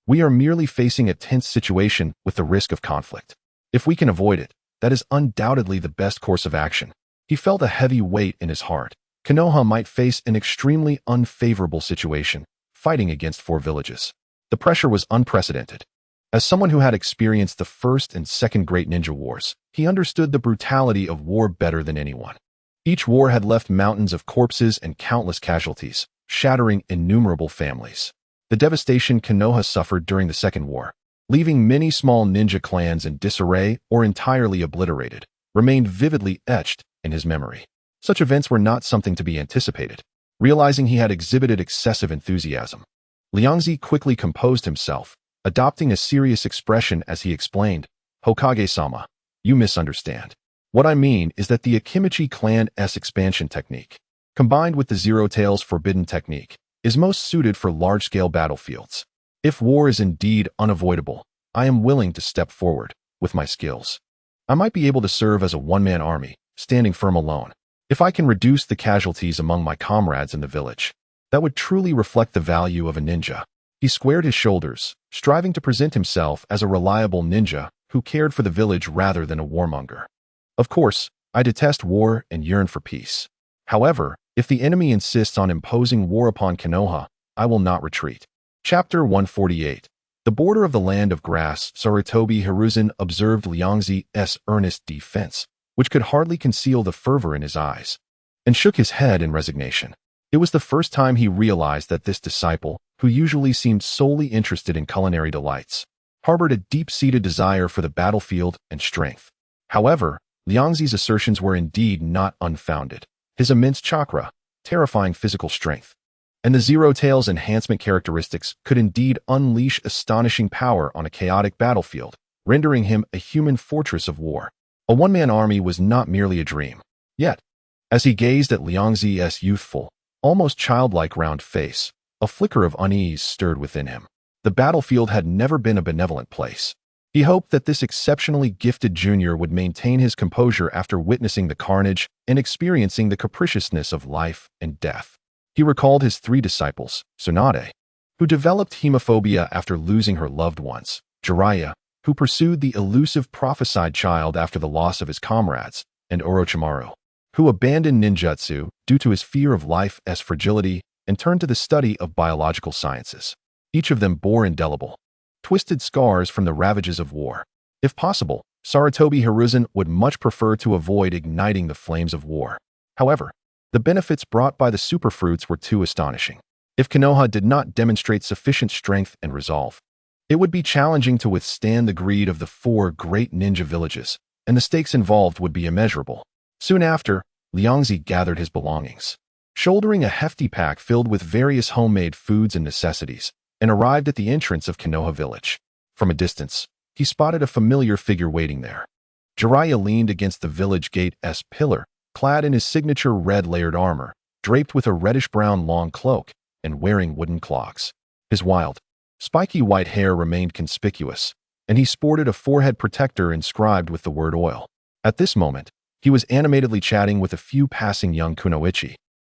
We are merely facing a tense situation with the risk of conflict. If we can avoid it, that is undoubtedly the best course of action. He felt a heavy weight in his heart. Konoha might face an extremely unfavorable situation, fighting against 4 villages. The pressure was unprecedented. As someone who had experienced the first and second great ninja wars, he understood the brutality of war better than anyone. Each war had left mountains of corpses and countless casualties, shattering innumerable families. The devastation Konoha suffered during the second war, leaving many small ninja clans in disarray or entirely obliterated, remained vividly etched in his memory. Such events were not something to be anticipated. Realizing he had exhibited excessive enthusiasm, Liangzi quickly composed himself, adopting a serious expression as he explained, "Hokage-sama, you misunderstand. What I mean is that the Akimichi clan's expansion technique, combined with the Zero Tails forbidden technique, is most suited for large-scale battlefields. If war is indeed unavoidable, I am willing to step forward with my skills. I might be able to serve as a one-man army, standing firm alone. If I can reduce the casualties among my comrades in the village, that would truly reflect the value of a ninja." He squared his shoulders, striving to present himself as a reliable ninja who cared for the village rather than a warmonger. "Of course, I detest war and yearn for peace. However, if the enemy insists on imposing war upon Konoha, I will not retreat." Chapter 148. The border of the land of grass. Sarutobi Hiruzen observed Liangzi's earnest defense, which could hardly conceal the fervor in his eyes, and shook his head in resignation. It was the first time he realized that this disciple, who usually seemed solely interested in culinary delights, harbored a deep-seated desire for the battlefield and strength. However, Liangzi's assertions were indeed not unfounded. His immense chakra, terrifying physical strength, and the Zero Tails enhancement characteristics could indeed unleash astonishing power on a chaotic battlefield, rendering him a human fortress of war. A one-man army was not merely a dream. Yet, as he gazed at Liangzi's youthful, almost childlike round face, a flicker of unease stirred within him. The battlefield had never been a benevolent place. He hoped that this exceptionally gifted junior would maintain his composure after witnessing the carnage and experiencing the capriciousness of life and death. He recalled his 3 disciples, Tsunade, who developed hemophobia after losing her loved ones, Jiraiya, who pursued the elusive prophesied child after the loss of his comrades, and Orochimaru, who abandoned ninjutsu due to his fear of life's fragility and turned to the study of biological sciences. Each of them bore indelible, twisted scars from the ravages of war. If possible, Sarutobi Hiruzen would much prefer to avoid igniting the flames of war. However, the benefits brought by the superfruits were too astonishing. If Konoha did not demonstrate sufficient strength and resolve, it would be challenging to withstand the greed of the 4 great ninja villages, and the stakes involved would be immeasurable. Soon after, Liangzi gathered his belongings, shouldering a hefty pack filled with various homemade foods and necessities, and arrived at the entrance of Konoha village. From a distance, he spotted a familiar figure waiting there. Jiraiya leaned against the village gate's pillar, clad in his signature red layered armor, draped with a reddish-brown long cloak, and wearing wooden clogs. His wild, spiky white hair remained conspicuous, and he sported a forehead protector inscribed with the word oil. At this moment, he was animatedly chatting with a few passing young kunoichi,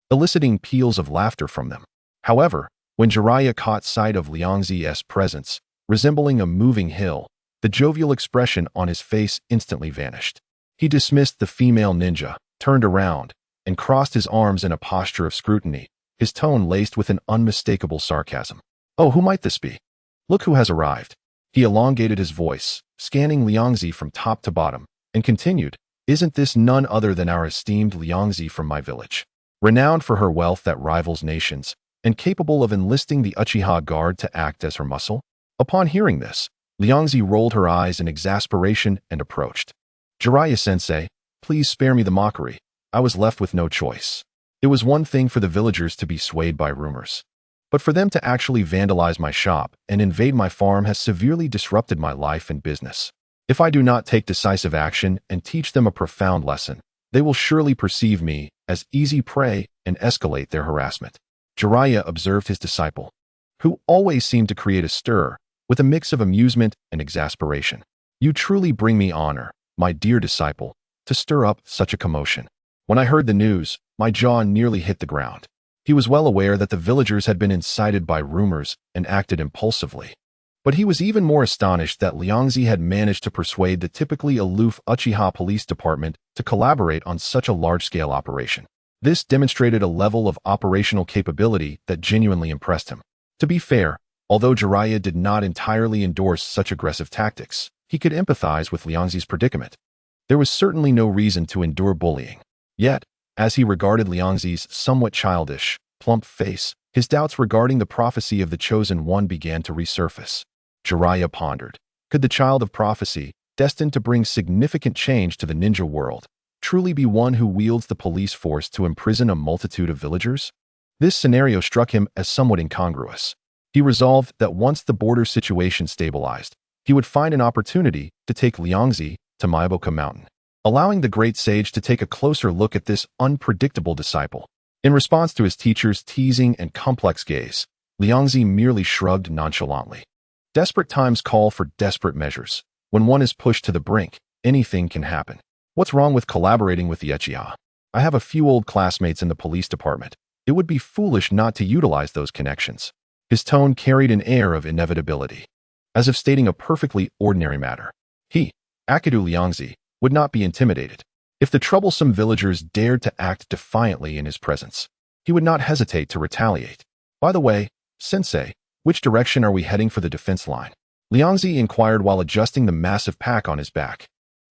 eliciting peals of laughter from them. However, when Jiraiya caught sight of Liangzi's presence, resembling a moving hill, the jovial expression on his face instantly vanished. He dismissed the female ninja, turned around, and crossed his arms in a posture of scrutiny, his tone laced with an unmistakable sarcasm. "Oh, who might this be? Look who has arrived." He elongated his voice, scanning Liangzi from top to bottom, and continued, "Isn't this none other than our esteemed Liangzi from my village? Renowned for her wealth that rivals nations, and capable of enlisting the Uchiha Guard to act as her muscle?" Upon hearing this, Liangzi rolled her eyes in exasperation and approached. "Jiraiya-sensei, please spare me the mockery. I was left with no choice. It was one thing for the villagers to be swayed by rumors, but for them to actually vandalize my shop and invade my farm has severely disrupted my life and business. If I do not take decisive action and teach them a profound lesson, they will surely perceive me as easy prey and escalate their harassment." Jiraiya observed his disciple, who always seemed to create a stir, with a mix of amusement and exasperation. "You truly bring me honor, my dear disciple, to stir up such a commotion." When I heard the news, my jaw nearly hit the ground. He was well aware that the villagers had been incited by rumors and acted impulsively. But he was even more astonished that Liangzi had managed to persuade the typically aloof Uchiha police department to collaborate on such a large-scale operation. This demonstrated a level of operational capability that genuinely impressed him. To be fair, although Jiraiya did not entirely endorse such aggressive tactics, he could empathize with Liangzi's predicament. There was certainly no reason to endure bullying. Yet, as he regarded Liangzi's somewhat childish, plump face, his doubts regarding the prophecy of the Chosen One began to resurface. Jiraiya pondered, could the child of prophecy, destined to bring significant change to the ninja world, truly be one who wields the police force to imprison a multitude of villagers? This scenario struck him as somewhat incongruous. He resolved that once the border situation stabilized, he would find an opportunity to take Liangzi to Maiboka Mountain, allowing the great sage to take a closer look at this unpredictable disciple. In response to his teacher's teasing and complex gaze, Liangzi merely shrugged nonchalantly. Desperate times call for desperate measures. When one is pushed to the brink, anything can happen. What's wrong with collaborating with the Uchiha? I have a few old classmates in the police department. It would be foolish not to utilize those connections. His tone carried an air of inevitability, as if stating a perfectly ordinary matter. He, Akidu Liangzi, would not be intimidated. If the troublesome villagers dared to act defiantly in his presence, he would not hesitate to retaliate. "By the way, sensei, which direction are we heading for the defense line?" Liangzi inquired while adjusting the massive pack on his back.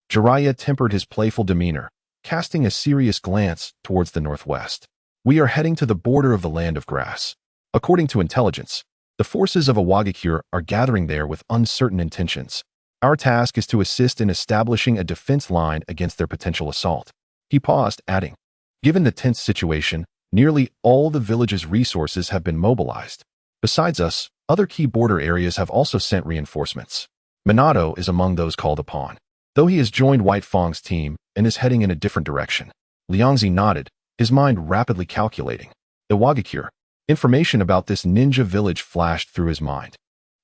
Jiraiya tempered his playful demeanor, casting a serious glance towards the northwest. "We are heading to the border of the land of grass. According to intelligence, the forces of Awagakure are gathering there with uncertain intentions. Our task is to assist in establishing a defense line against their potential assault." He paused, adding, "Given the tense situation, nearly all the village's resources have been mobilized. Besides us, other key border areas have also sent reinforcements. Minato is among those called upon, though he has joined White Fang's team and is heading in a different direction." Liangzi nodded, his mind rapidly calculating. Iwagakure. Information about this ninja village flashed through his mind.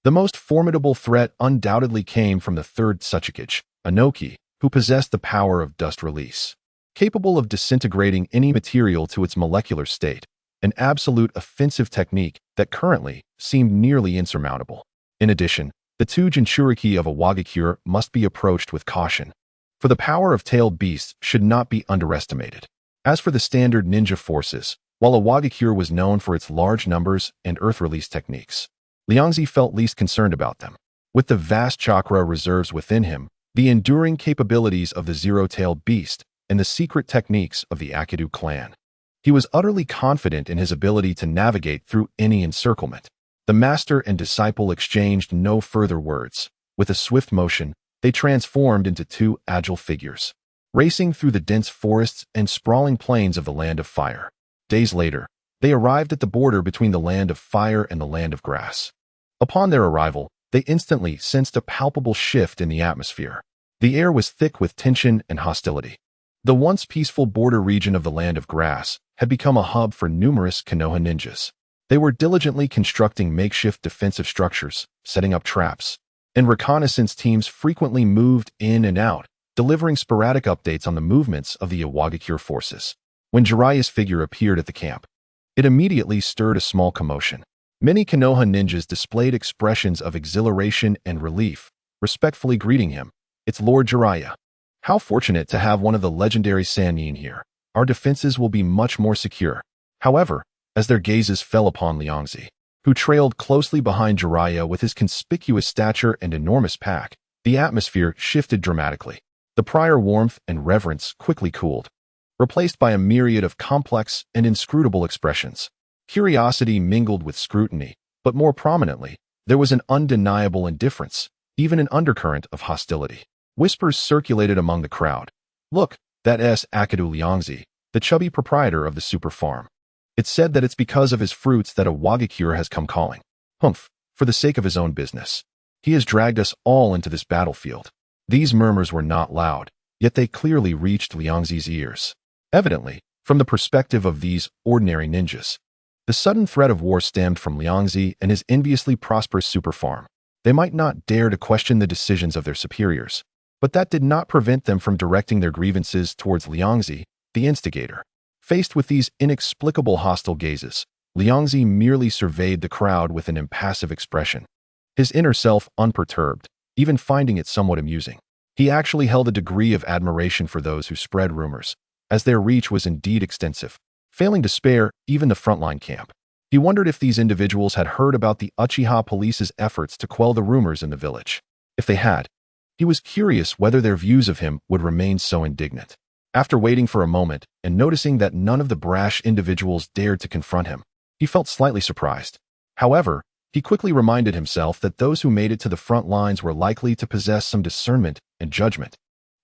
The most formidable threat undoubtedly came from the Third Hokage, Inoki, who possessed the power of dust release. Capable of disintegrating any material to its molecular state, an absolute offensive technique that currently seemed nearly insurmountable. In addition, the two Jinchuriki of Awagakure must be approached with caution, for the power of tailed beasts should not be underestimated. As for the standard ninja forces, while Awagakure was known for its large numbers and earth release techniques, Liangzi felt least concerned about them. With the vast chakra reserves within him, the enduring capabilities of the zero-tailed beast, and the secret techniques of the Akidu clan, he was utterly confident in his ability to navigate through any encirclement. The master and disciple exchanged no further words. With a swift motion, they transformed into two agile figures, racing through the dense forests and sprawling plains of the Land of Fire. Days later, they arrived at the border between the Land of Fire and the Land of Grass. Upon their arrival, they instantly sensed a palpable shift in the atmosphere. The air was thick with tension and hostility. The once peaceful border region of the Land of Grass had become a hub for numerous Konoha ninjas. They were diligently constructing makeshift defensive structures, setting up traps, and reconnaissance teams frequently moved in and out, delivering sporadic updates on the movements of the Iwagakure forces. When Jiraiya's figure appeared at the camp, it immediately stirred a small commotion. Many Konoha ninjas displayed expressions of exhilaration and relief, respectfully greeting him. "It's Lord Jiraiya. How fortunate to have one of the legendary Sannin here. Our defenses will be much more secure." However, as their gazes fell upon Liangzi, who trailed closely behind Jiraiya with his conspicuous stature and enormous pack, the atmosphere shifted dramatically. The prior warmth and reverence quickly cooled, replaced by a myriad of complex and inscrutable expressions. Curiosity mingled with scrutiny, but more prominently, there was an undeniable indifference, even an undercurrent of hostility. Whispers circulated among the crowd. "Look, that's Akadu Liangzi, the chubby proprietor of the super farm. It's said that it's because of his fruits that a Iwagakure has come calling. Humph, for the sake of his own business. He has dragged us all into this battlefield." These murmurs were not loud, yet they clearly reached Liangzi's ears. Evidently, from the perspective of these ordinary ninjas, the sudden threat of war stemmed from Liangzi and his enviously prosperous super farm. They might not dare to question the decisions of their superiors, but that did not prevent them from directing their grievances towards Liangzi, the instigator. Faced with these inexplicable hostile gazes, Liangzi merely surveyed the crowd with an impassive expression, his inner self unperturbed, even finding it somewhat amusing. He actually held a degree of admiration for those who spread rumors, as their reach was indeed extensive, failing to spare even the frontline camp. He wondered if these individuals had heard about the Uchiha police's efforts to quell the rumors in the village. If they had, he was curious whether their views of him would remain so indignant. After waiting for a moment and noticing that none of the brash individuals dared to confront him, he felt slightly surprised. However, he quickly reminded himself that those who made it to the front lines were likely to possess some discernment and judgment,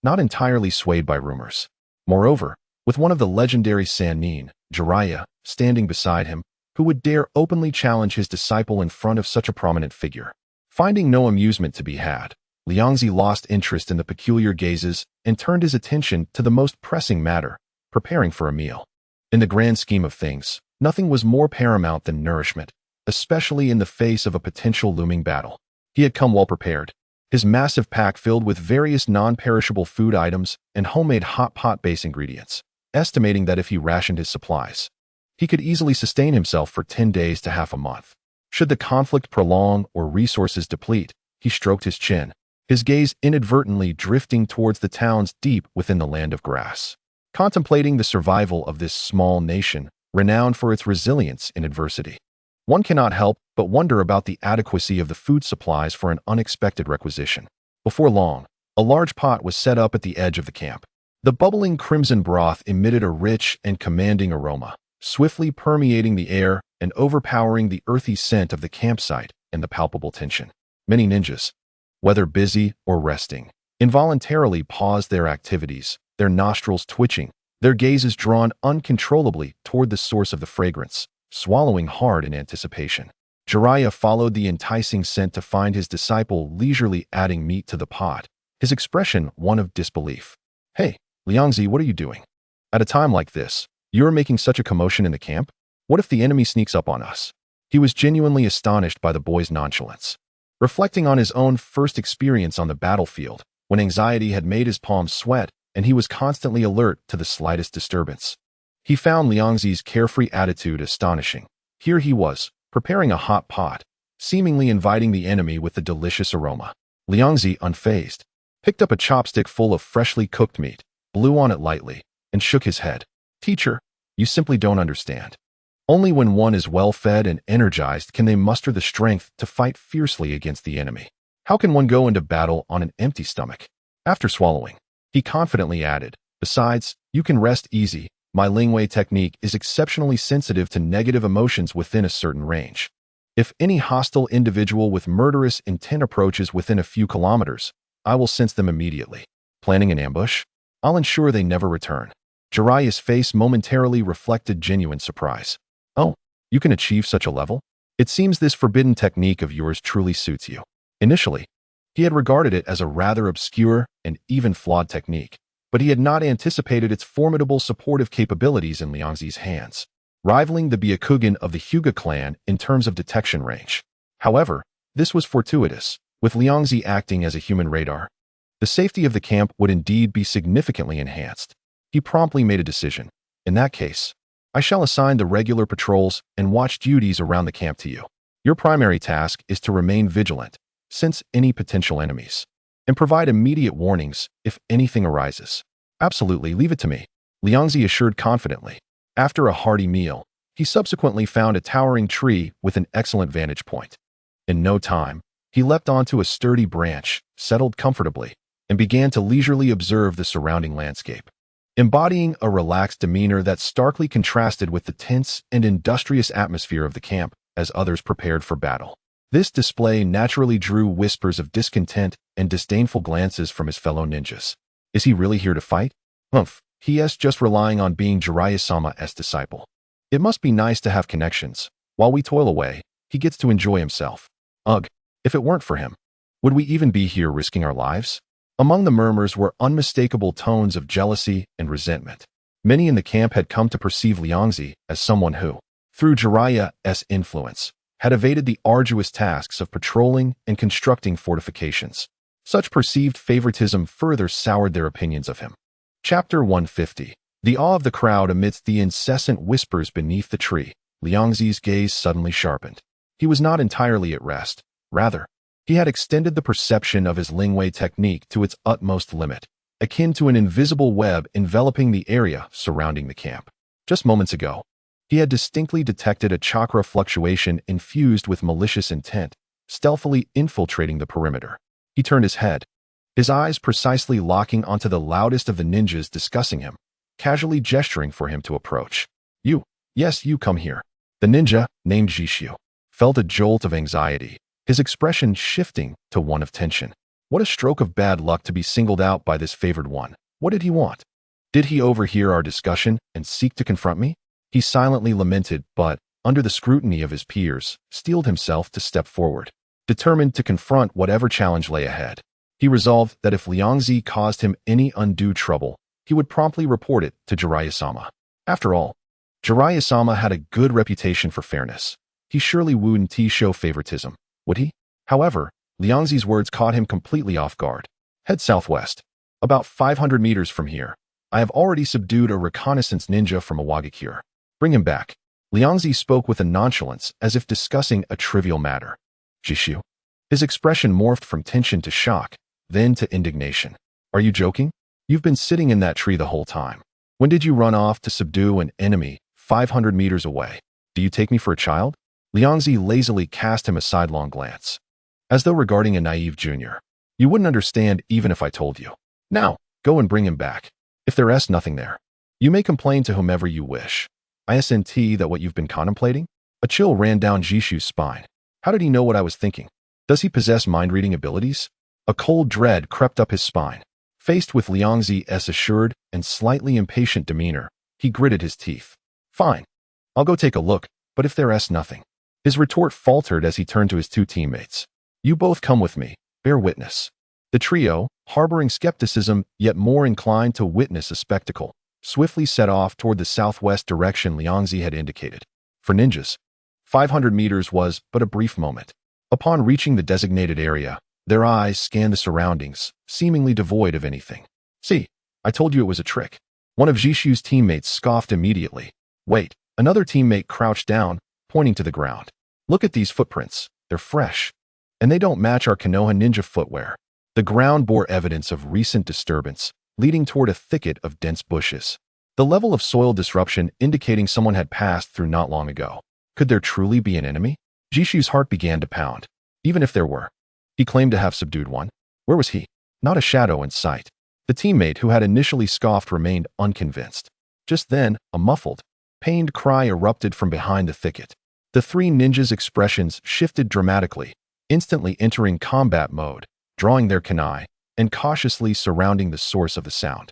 not entirely swayed by rumors. Moreover, with one of the legendary Sannin, Jiraiya, standing beside him, who would dare openly challenge his disciple in front of such a prominent figure? Finding no amusement to be had, Liangzi lost interest in the peculiar gazes and turned his attention to the most pressing matter, preparing for a meal. In the grand scheme of things, nothing was more paramount than nourishment, especially in the face of a potential looming battle. He had come well prepared, his massive pack filled with various non-perishable food items and homemade hot pot base ingredients, estimating that if he rationed his supplies, he could easily sustain himself for 10 days to half a month. Should the conflict prolong or resources deplete, he stroked his chin, his gaze inadvertently drifting towards the towns deep within the Land of Grass. Contemplating the survival of this small nation, renowned for its resilience in adversity, one cannot help but wonder about the adequacy of the food supplies for an unexpected requisition. Before long, a large pot was set up at the edge of the camp. The bubbling crimson broth emitted a rich and commanding aroma, swiftly permeating the air and overpowering the earthy scent of the campsite and the palpable tension. Many ninjas, whether busy or resting, involuntarily paused their activities, their nostrils twitching, their gazes drawn uncontrollably toward the source of the fragrance, swallowing hard in anticipation. Jiraiya followed the enticing scent to find his disciple leisurely adding meat to the pot, his expression one of disbelief. "Hey, Liangzi, what are you doing? At a time like this, you're making such a commotion in the camp? What if the enemy sneaks up on us?" He was genuinely astonished by the boy's nonchalance. Reflecting on his own first experience on the battlefield, when anxiety had made his palms sweat and he was constantly alert to the slightest disturbance, he found Liangzi's carefree attitude astonishing. Here he was, preparing a hot pot, seemingly inviting the enemy with the delicious aroma. Liangzi, unfazed, picked up a chopstick full of freshly cooked meat, blew on it lightly, and shook his head. "Teacher, you simply don't understand. Only when one is well-fed and energized can they muster the strength to fight fiercely against the enemy. How can one go into battle on an empty stomach?" After swallowing, he confidently added, "Besides, you can rest easy. My Lingwei technique is exceptionally sensitive to negative emotions within a certain range. If any hostile individual with murderous intent approaches within a few kilometers, I will sense them immediately. Planning an ambush? I'll ensure they never return." Jiraiya's face momentarily reflected genuine surprise. "Oh, you can achieve such a level? It seems this forbidden technique of yours truly suits you." Initially, he had regarded it as a rather obscure and even flawed technique, but he had not anticipated its formidable supportive capabilities in Liangzi's hands, rivaling the Byakugan of the Hyuga clan in terms of detection range. However, this was fortuitous, with Liangzi acting as a human radar. The safety of the camp would indeed be significantly enhanced. He promptly made a decision. In that case, I shall assign the regular patrols and watch duties around the camp to you. Your primary task is to remain vigilant, sense any potential enemies, and provide immediate warnings if anything arises. Absolutely, leave it to me, Liangzi assured confidently. After a hearty meal, he subsequently found a towering tree with an excellent vantage point. In no time, he leapt onto a sturdy branch, settled comfortably, and began to leisurely observe the surrounding landscape, embodying a relaxed demeanor that starkly contrasted with the tense and industrious atmosphere of the camp as others prepared for battle. This display naturally drew whispers of discontent and disdainful glances from his fellow ninjas. Is he really here to fight? Humph, he is just relying on being Jiraiya-sama's disciple. It must be nice to have connections. While we toil away, he gets to enjoy himself. Ugh, if it weren't for him, would we even be here risking our lives? Among the murmurs were unmistakable tones of jealousy and resentment. Many in the camp had come to perceive Liangzi as someone who, through Jiraiya's influence, had evaded the arduous tasks of patrolling and constructing fortifications. Such perceived favoritism further soured their opinions of him. Chapter 150. The awe of the crowd amidst the incessant whispers beneath the tree. Liangzi's gaze suddenly sharpened. He was not entirely at rest. Rather, he had extended the perception of his Lingwei technique to its utmost limit, akin to an invisible web enveloping the area surrounding the camp. Just moments ago, he had distinctly detected a chakra fluctuation infused with malicious intent, stealthily infiltrating the perimeter. He turned his head, his eyes precisely locking onto the loudest of the ninjas discussing him, casually gesturing for him to approach. Yes, you come here. The ninja, named Jishu, felt a jolt of anxiety, his expression shifting to one of tension. What a stroke of bad luck to be singled out by this favored one. What did he want? Did he overhear our discussion and seek to confront me? He silently lamented, but, under the scrutiny of his peers, steeled himself to step forward. Determined to confront whatever challenge lay ahead, he resolved that if Liangzi caused him any undue trouble, he would promptly report it to Jiraiya-sama. After all, Jiraiya-sama had a good reputation for fairness. He surely wouldn't show favoritism, would he? However, Liangzi's words caught him completely off guard. Head southwest. About 500 meters from here. I have already subdued a reconnaissance ninja from Iwagakure. Bring him back. Liangzi spoke with a nonchalance as if discussing a trivial matter. Jishu. His expression morphed from tension to shock, then to indignation. Are you joking? You've been sitting in that tree the whole time. When did you run off to subdue an enemy 500 meters away? Do you take me for a child? Liangzi lazily cast him a sidelong glance, as though regarding a naive junior. You wouldn't understand even if I told you. Now, go and bring him back. If there is nothing there, you may complain to whomever you wish. Isn't that what you've been contemplating? A chill ran down Jishu's spine. How did he know what I was thinking? Does he possess mind-reading abilities? A cold dread crept up his spine. Faced with Liangzi's assured and slightly impatient demeanor, he gritted his teeth. Fine. I'll go take a look, but if there is nothing. His retort faltered as he turned to his two teammates. You both come with me, bear witness. The trio, harboring skepticism yet more inclined to witness a spectacle, swiftly set off toward the southwest direction Liangzi had indicated. For ninjas, 500 meters was but a brief moment. Upon reaching the designated area, their eyes scanned the surroundings, seemingly devoid of anything. See, I told you it was a trick. One of Jishu's teammates scoffed immediately. Wait, another teammate crouched down, pointing to the ground. Look at these footprints. They're fresh. And they don't match our Konoha ninja footwear. The ground bore evidence of recent disturbance, leading toward a thicket of dense bushes. The level of soil disruption indicating someone had passed through not long ago. Could there truly be an enemy? Jishu's heart began to pound. Even if there were. He claimed to have subdued one. Where was he? Not a shadow in sight. The teammate who had initially scoffed remained unconvinced. Just then, a muffled, pained cry erupted from behind the thicket. The three ninjas' expressions shifted dramatically, instantly entering combat mode, drawing their kunai, and cautiously surrounding the source of the sound.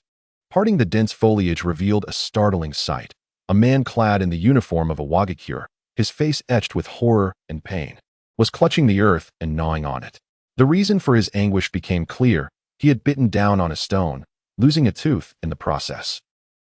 Parting the dense foliage revealed a startling sight. A man clad in the uniform of a Wagakure, his face etched with horror and pain, was clutching the earth and gnawing on it. The reason for his anguish became clear. He had bitten down on a stone, losing a tooth in the process.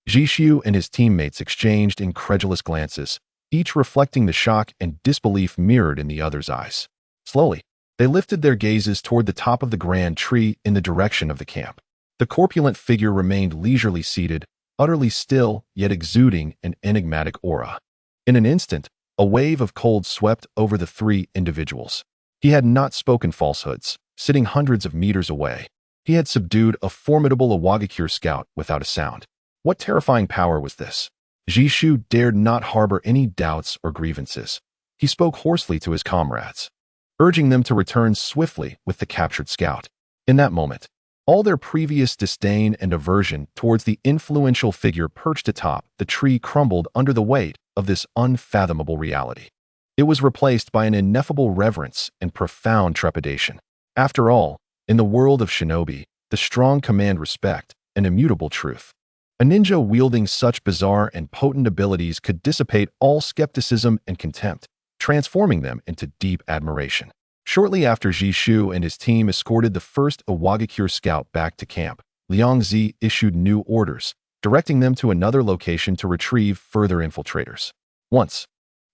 Jishu and his teammates exchanged incredulous glances, each reflecting the shock and disbelief mirrored in the other's eyes. Slowly, they lifted their gazes toward the top of the grand tree in the direction of the camp. The corpulent figure remained leisurely seated, utterly still, yet exuding an enigmatic aura. In an instant, a wave of cold swept over the three individuals. He had not spoken falsehoods, sitting hundreds of meters away. He had subdued a formidable Awagakure scout without a sound. What terrifying power was this? Jishu dared not harbor any doubts or grievances. He spoke hoarsely to his comrades, urging them to return swiftly with the captured scout. In that moment, all their previous disdain and aversion towards the influential figure perched atop the tree crumbled under the weight of this unfathomable reality. It was replaced by an ineffable reverence and profound trepidation. After all, in the world of shinobi, the strong command respect, an immutable truth. A ninja wielding such bizarre and potent abilities could dissipate all skepticism and contempt, transforming them into deep admiration. Shortly after Jishu and his team escorted the first Awagakure scout back to camp, Liangzi issued new orders, directing them to another location to retrieve further infiltrators. Once,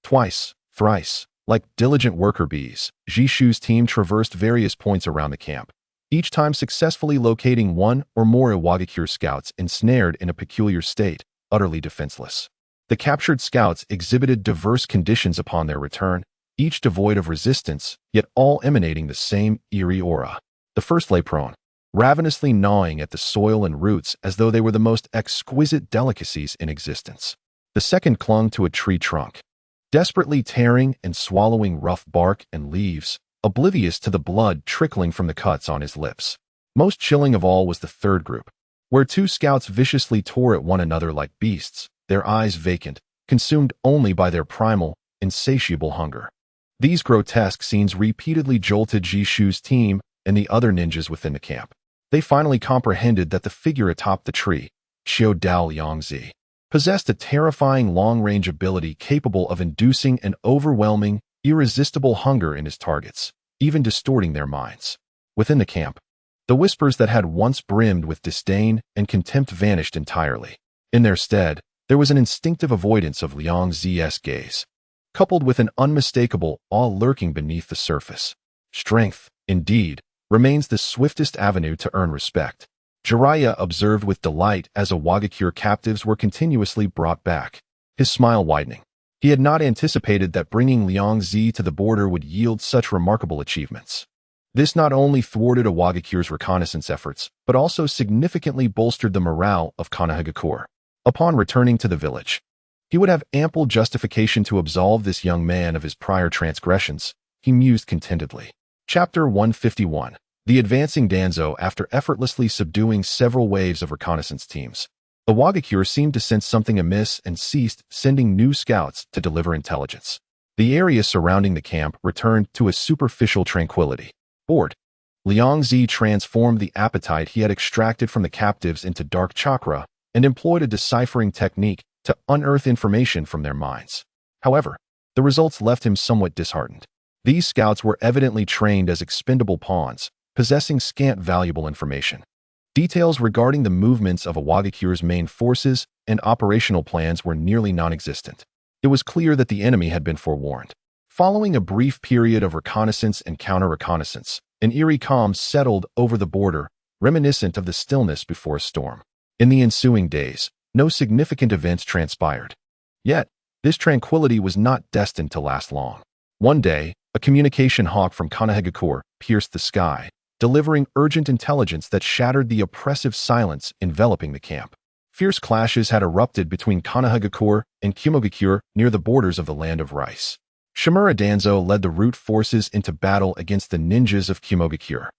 twice, thrice, like diligent worker bees, Jishu's team traversed various points around the camp, each time successfully locating one or more Awagakure scouts ensnared in a peculiar state, utterly defenseless. The captured scouts exhibited diverse conditions upon their return, each devoid of resistance, yet all emanating the same eerie aura. The first lay prone, ravenously gnawing at the soil and roots as though they were the most exquisite delicacies in existence. The second clung to a tree trunk, desperately tearing and swallowing rough bark and leaves, oblivious to the blood trickling from the cuts on his lips. Most chilling of all was the third group, where two scouts viciously tore at one another like beasts, their eyes vacant, consumed only by their primal, insatiable hunger. These grotesque scenes repeatedly jolted Jishu's team and the other ninjas within the camp. They finally comprehended that the figure atop the tree, Xiao Dao Liangzi, possessed a terrifying long-range ability capable of inducing an overwhelming, irresistible hunger in his targets, even distorting their minds. Within the camp, the whispers that had once brimmed with disdain and contempt vanished entirely. In their stead, there was an instinctive avoidance of Liangzi's gaze, coupled with an unmistakable awe lurking beneath the surface. Strength, indeed, remains the swiftest avenue to earn respect. Jiraiya observed with delight as Awagakure captives were continuously brought back, his smile widening. He had not anticipated that bringing Liangzi to the border would yield such remarkable achievements. This not only thwarted Awagakure's reconnaissance efforts, but also significantly bolstered the morale of Konohagakure. Upon returning to the village, he would have ample justification to absolve this young man of his prior transgressions, he mused contentedly. Chapter 151. The advancing Danzo. After effortlessly subduing several waves of reconnaissance teams, Awagakure seemed to sense something amiss and ceased sending new scouts to deliver intelligence. The area surrounding the camp returned to a superficial tranquility. Bored, Liangzi transformed the appetite he had extracted from the captives into dark chakra and employed a deciphering technique to unearth information from their minds. However, the results left him somewhat disheartened. These scouts were evidently trained as expendable pawns, possessing scant valuable information. Details regarding the movements of Awagakure's main forces and operational plans were nearly non-existent. It was clear that the enemy had been forewarned. Following a brief period of reconnaissance and counter-reconnaissance, an eerie calm settled over the border, reminiscent of the stillness before a storm. In the ensuing days, no significant events transpired. Yet, this tranquility was not destined to last long. One day, a communication hawk from Konohagakure pierced the sky, delivering urgent intelligence that shattered the oppressive silence enveloping the camp. Fierce clashes had erupted between Konohagakure and Kimogakure near the borders of the land of rice. Shimura Danzo led the root forces into battle against the ninjas of Kimogakure,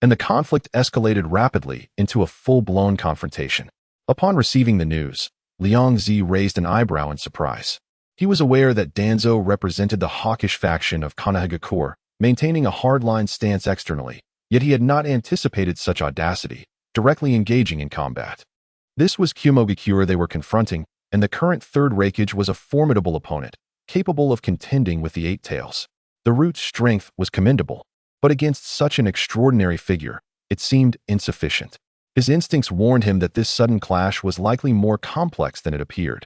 and the conflict escalated rapidly into a full-blown confrontation. Upon receiving the news, Liangzi raised an eyebrow in surprise. He was aware that Danzo represented the hawkish faction of Konohagakure, maintaining a hardline stance externally, yet he had not anticipated such audacity, directly engaging in combat. This was Kimogakure they were confronting, and the current Third Hokage was a formidable opponent, capable of contending with the Eight Tails. The root's strength was commendable, but against such an extraordinary figure, it seemed insufficient. His instincts warned him that this sudden clash was likely more complex than it appeared.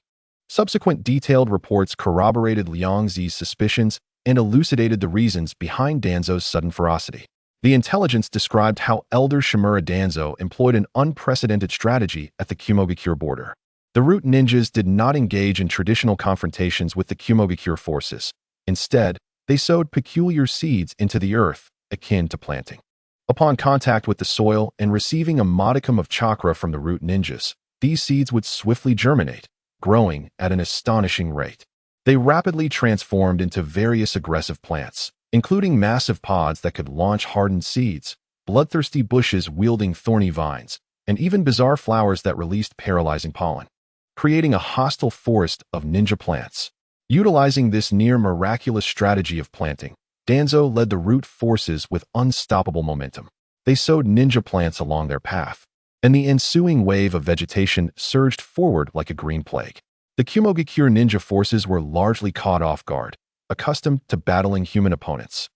Subsequent detailed reports corroborated Liang Zi's suspicions and elucidated the reasons behind Danzo's sudden ferocity. The intelligence described how Elder Shimura Danzo employed an unprecedented strategy at the Kumogakure border. The root ninjas did not engage in traditional confrontations with the Kumogakure forces. Instead, they sowed peculiar seeds into the earth, akin to planting. Upon contact with the soil and receiving a modicum of chakra from the root ninjas, these seeds would swiftly germinate, growing at an astonishing rate. They rapidly transformed into various aggressive plants, including massive pods that could launch hardened seeds, bloodthirsty bushes wielding thorny vines, and even bizarre flowers that released paralyzing pollen, creating a hostile forest of ninja plants. Utilizing this near-miraculous strategy of planting, Danzo led the root forces with unstoppable momentum. They sowed ninja plants along their path, and the ensuing wave of vegetation surged forward like a green plague. The Kumogakure ninja forces were largely caught off guard, accustomed to battling human opponents.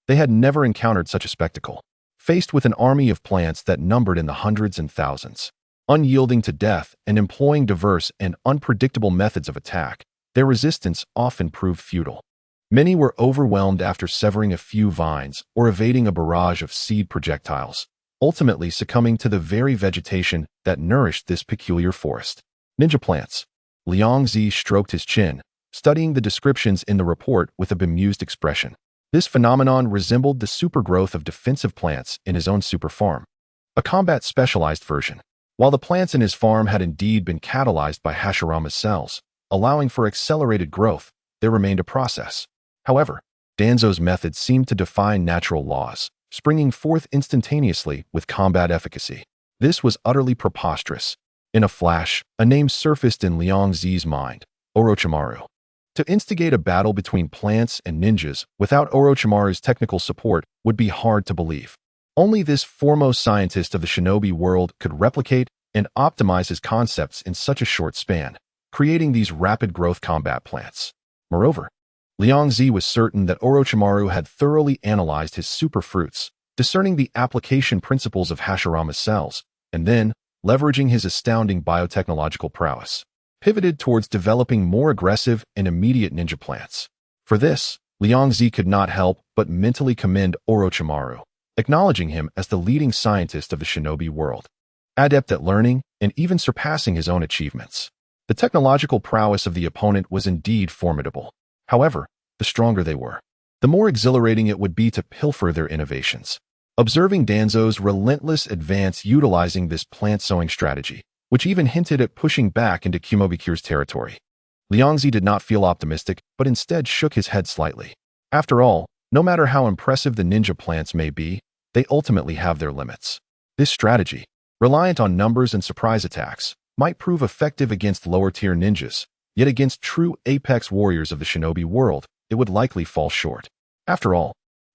They had never encountered such a spectacle. Faced with an army of plants that numbered in the hundreds and thousands, unyielding to death and employing diverse and unpredictable methods of attack, their resistance often proved futile. Many were overwhelmed after severing a few vines or evading a barrage of seed projectiles, ultimately succumbing to the very vegetation that nourished this peculiar forest. Ninja plants. Liang Zi stroked his chin, studying the descriptions in the report with a bemused expression. This phenomenon resembled the supergrowth of defensive plants in his own super farm, a combat-specialized version. While the plants in his farm had indeed been catalyzed by Hashirama's cells, allowing for accelerated growth, there remained a process. However, Danzo's method seemed to defy natural laws, springing forth instantaneously with combat efficacy. This was utterly preposterous. In a flash, a name surfaced in Liang Zi's mind: Orochimaru. To instigate a battle between plants and ninjas without Orochimaru's technical support would be hard to believe. Only this foremost scientist of the shinobi world could replicate and optimize his concepts in such a short span, creating these rapid growth combat plants. Moreover, Liang Zi was certain that Orochimaru had thoroughly analyzed his super fruits, discerning the application principles of Hashirama's cells, and then, leveraging his astounding biotechnological prowess, pivoted towards developing more aggressive and immediate ninja plants. For this, Liang Zi could not help but mentally commend Orochimaru, acknowledging him as the leading scientist of the shinobi world, adept at learning and even surpassing his own achievements. The technological prowess of the opponent was indeed formidable. However, the stronger they were, the more exhilarating it would be to pilfer their innovations. Observing Danzo's relentless advance utilizing this plant-sowing strategy, which even hinted at pushing back into Kumogakure's territory, Liang Zi did not feel optimistic, but instead shook his head slightly. After all, no matter how impressive the ninja plants may be, they ultimately have their limits. This strategy, reliant on numbers and surprise attacks, might prove effective against lower-tier ninjas, yet against true apex warriors of the shinobi world, it would likely fall short. After all,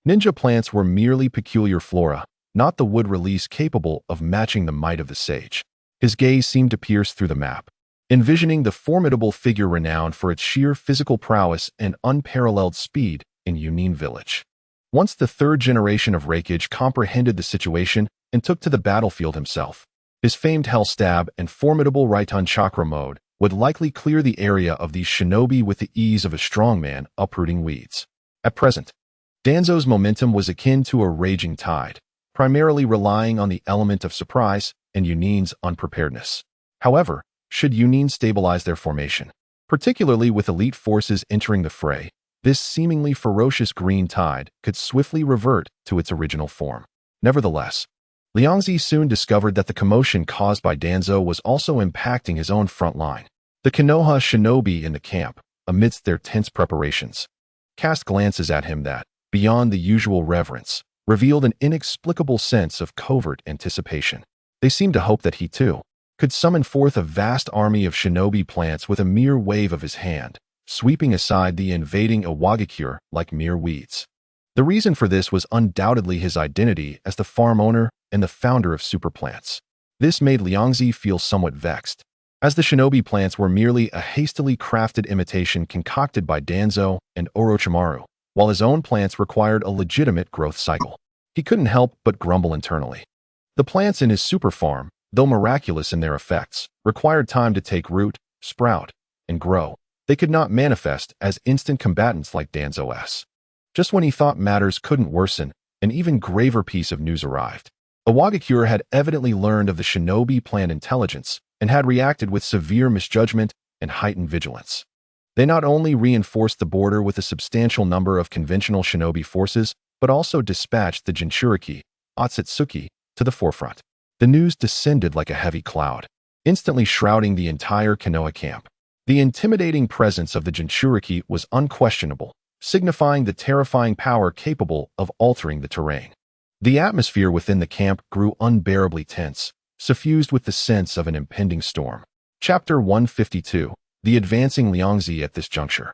ninja plants were merely peculiar flora, not the wood release capable of matching the might of the sage. His gaze seemed to pierce through the map, envisioning the formidable figure renowned for its sheer physical prowess and unparalleled speed in Yunin village. Once the third generation of Raikage comprehended the situation and took to the battlefield himself, his famed Hell Stab and formidable Raiton Chakra mode would likely clear the area of these shinobi with the ease of a strongman uprooting weeds. At present, Danzo's momentum was akin to a raging tide, primarily relying on the element of surprise and Yunin's unpreparedness. However, should Yunin stabilize their formation, particularly with elite forces entering the fray, this seemingly ferocious green tide could swiftly revert to its original form. Nevertheless, Liang Zi soon discovered that the commotion caused by Danzo was also impacting his own front line. The Konoha shinobi in the camp, amidst their tense preparations, cast glances at him that, beyond the usual reverence, revealed an inexplicable sense of covert anticipation. They seemed to hope that he, too, could summon forth a vast army of shinobi plants with a mere wave of his hand, sweeping aside the invading Iwagakure like mere weeds. The reason for this was undoubtedly his identity as the farm owner and the founder of super plants. This made Liang Zi feel somewhat vexed, as the shinobi plants were merely a hastily crafted imitation concocted by Danzo and Orochimaru, while his own plants required a legitimate growth cycle. He couldn't help but grumble internally. The plants in his super farm, though miraculous in their effects, required time to take root, sprout, and grow. They could not manifest as instant combatants like Danzo's. Just when he thought matters couldn't worsen, an even graver piece of news arrived. Awagakure had evidently learned of the shinobi plan intelligence and had reacted with severe misjudgment and heightened vigilance. They not only reinforced the border with a substantial number of conventional shinobi forces, but also dispatched the Jinchuriki, Otsutsuki, to the forefront. The news descended like a heavy cloud, instantly shrouding the entire Konoha camp. The intimidating presence of the Jinchuriki was unquestionable, signifying the terrifying power capable of altering the terrain. The atmosphere within the camp grew unbearably tense, suffused with the sense of an impending storm. Chapter 152. The advancing Liangzi at this juncture.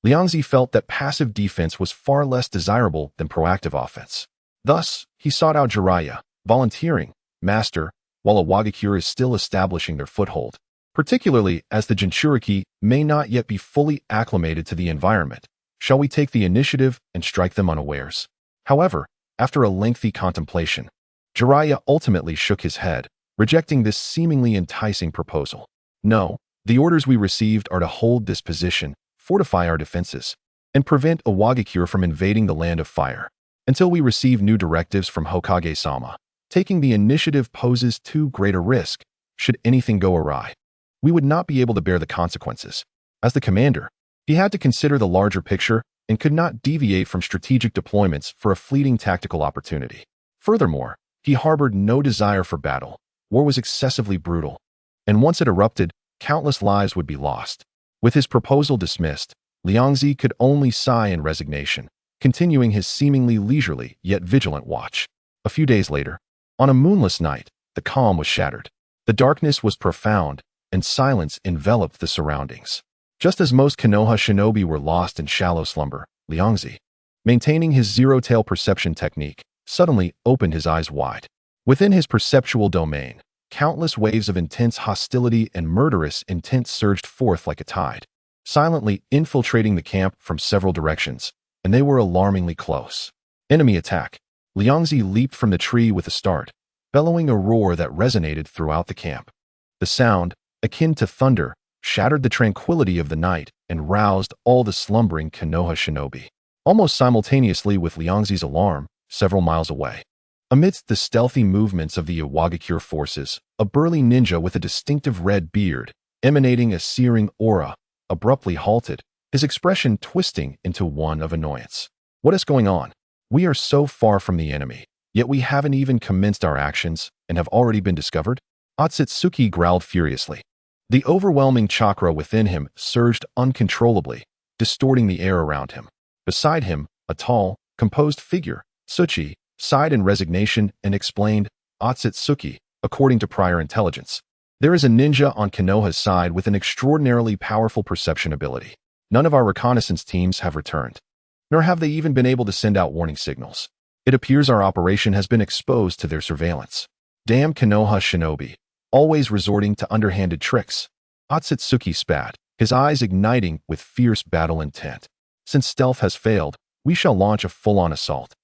Liangzi felt that passive defense was far less desirable than proactive offense. Thus, he sought out Jiraiya, volunteering, master, while Awagakure is still establishing their foothold, particularly as the Jinchuriki may not yet be fully acclimated to the environment. Shall we take the initiative and strike them unawares? However, after a lengthy contemplation, Jiraiya ultimately shook his head, rejecting this seemingly enticing proposal. No, the orders we received are to hold this position, fortify our defenses, and prevent Awagakure from invading the land of fire. Until we receive new directives from Hokage-sama, taking the initiative poses too great a risk. Should anything go awry, we would not be able to bear the consequences. As the commander, he had to consider the larger picture and could not deviate from strategic deployments for a fleeting tactical opportunity. Furthermore, he harbored no desire for battle. War was excessively brutal, and once it erupted, countless lives would be lost. With his proposal dismissed, Liangzi could only sigh in resignation, continuing his seemingly leisurely yet vigilant watch. A few days later, on a moonless night, the calm was shattered. The darkness was profound, and silence enveloped the surroundings. Just as most Konoha shinobi were lost in shallow slumber, Liangzi, maintaining his zero-tail perception technique, suddenly opened his eyes wide. Within his perceptual domain, countless waves of intense hostility and murderous intent surged forth like a tide, silently infiltrating the camp from several directions, and they were alarmingly close. Enemy attack. Liangzi leaped from the tree with a start, bellowing a roar that resonated throughout the camp. The sound, akin to thunder, shattered the tranquility of the night and roused all the slumbering Konoha shinobi. Almost simultaneously with Liangzi's alarm, several miles away, amidst the stealthy movements of the Awagakure forces, a burly ninja with a distinctive red beard, emanating a searing aura, abruptly halted, his expression twisting into one of annoyance. What is going on? We are so far from the enemy, yet we haven't even commenced our actions and have already been discovered? Otsutsuki growled furiously. The overwhelming chakra within him surged uncontrollably, distorting the air around him. Beside him, a tall, composed figure, Tsuchi, sighed in resignation and explained, Otsutsuki, according to prior intelligence, there is a ninja on Konoha's side with an extraordinarily powerful perception ability. None of our reconnaissance teams have returned, nor have they even been able to send out warning signals. It appears our operation has been exposed to their surveillance. Damn Konoha shinobi, always resorting to underhanded tricks. Otsutsuki spat, his eyes igniting with fierce battle intent. Since stealth has failed, we shall launch a full-on assault.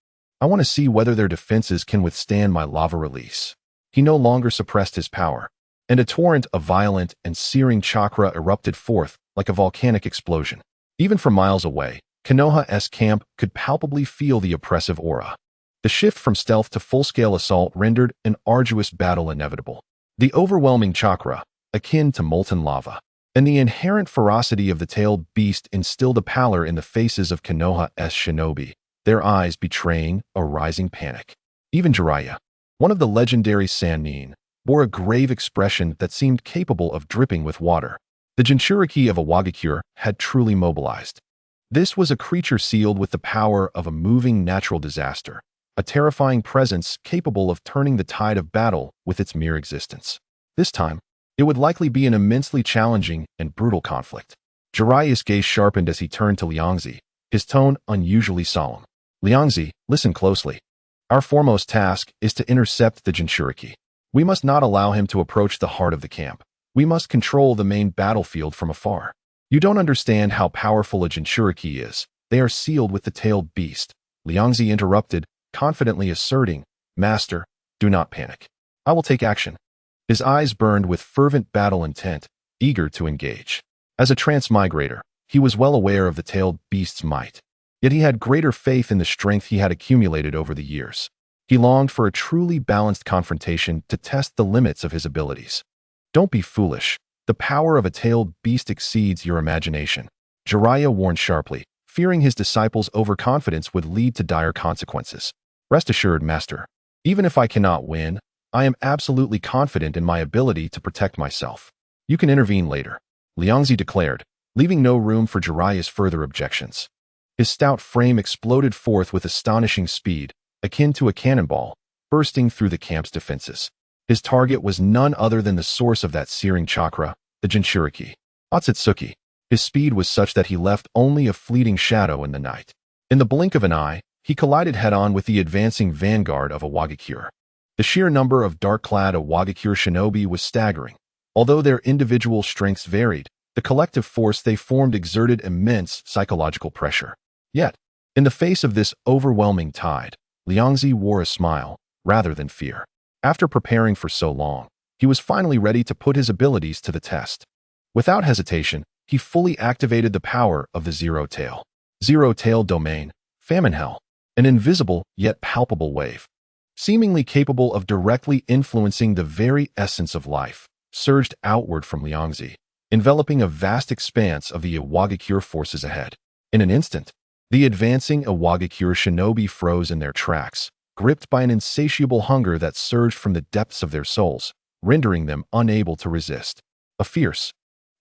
I want to see whether their defenses can withstand my lava release. He no longer suppressed his power, and a torrent of violent and searing chakra erupted forth like a volcanic explosion. Even from miles away, Konoha's camp could palpably feel the oppressive aura. The shift from stealth to full-scale assault rendered an arduous battle inevitable. The overwhelming chakra, akin to molten lava, and the inherent ferocity of the tailed beast instilled a pallor in the faces of Konoha's shinobi, their eyes betraying a rising panic. Even Jiraiya, one of the legendary Sannin, bore a grave expression that seemed capable of dripping with water. The Jinchuriki of Awagakure had truly mobilized. This was a creature sealed with the power of a moving natural disaster, a terrifying presence capable of turning the tide of battle with its mere existence. This time, it would likely be an immensely challenging and brutal conflict. Jiraiya's gaze sharpened as he turned to Liangzi, his tone unusually solemn. Liangzi, listen closely. Our foremost task is to intercept the Jinchuriki. We must not allow him to approach the heart of the camp. We must control the main battlefield from afar. You don't understand how powerful a Jinchuriki is. They are sealed with the tailed beast. Liangzi interrupted, confidently asserting, Master, do not panic. I will take action. His eyes burned with fervent battle intent, eager to engage. As a transmigrator, he was well aware of the tailed beast's might. Yet he had greater faith in the strength he had accumulated over the years. He longed for a truly balanced confrontation to test the limits of his abilities. Don't be foolish. The power of a tailed beast exceeds your imagination, Jiraiya warned sharply, fearing his disciples' overconfidence would lead to dire consequences. Rest assured, Master. Even if I cannot win, I am absolutely confident in my ability to protect myself. You can intervene later, Liangzi declared, leaving no room for Jiraiya's further objections. His stout frame exploded forth with astonishing speed, akin to a cannonball, bursting through the camp's defenses. His target was none other than the source of that searing chakra, the Jinchuriki, Otsutsuki. His speed was such that he left only a fleeting shadow in the night. In the blink of an eye, he collided head-on with the advancing vanguard of Awagakure. The sheer number of dark-clad Awagakure shinobi was staggering. Although their individual strengths varied, the collective force they formed exerted immense psychological pressure. Yet, in the face of this overwhelming tide, Liangzi wore a smile, rather than fear. After preparing for so long, he was finally ready to put his abilities to the test. Without hesitation, he fully activated the power of the Zero-Tail. Zero-Tail Domain, Famine Hell, an invisible yet palpable wave, seemingly capable of directly influencing the very essence of life, surged outward from Liangzi, enveloping a vast expanse of the Awagakure forces ahead. In an instant, the advancing Awagakure shinobi froze in their tracks, gripped by an insatiable hunger that surged from the depths of their souls, rendering them unable to resist. A fierce,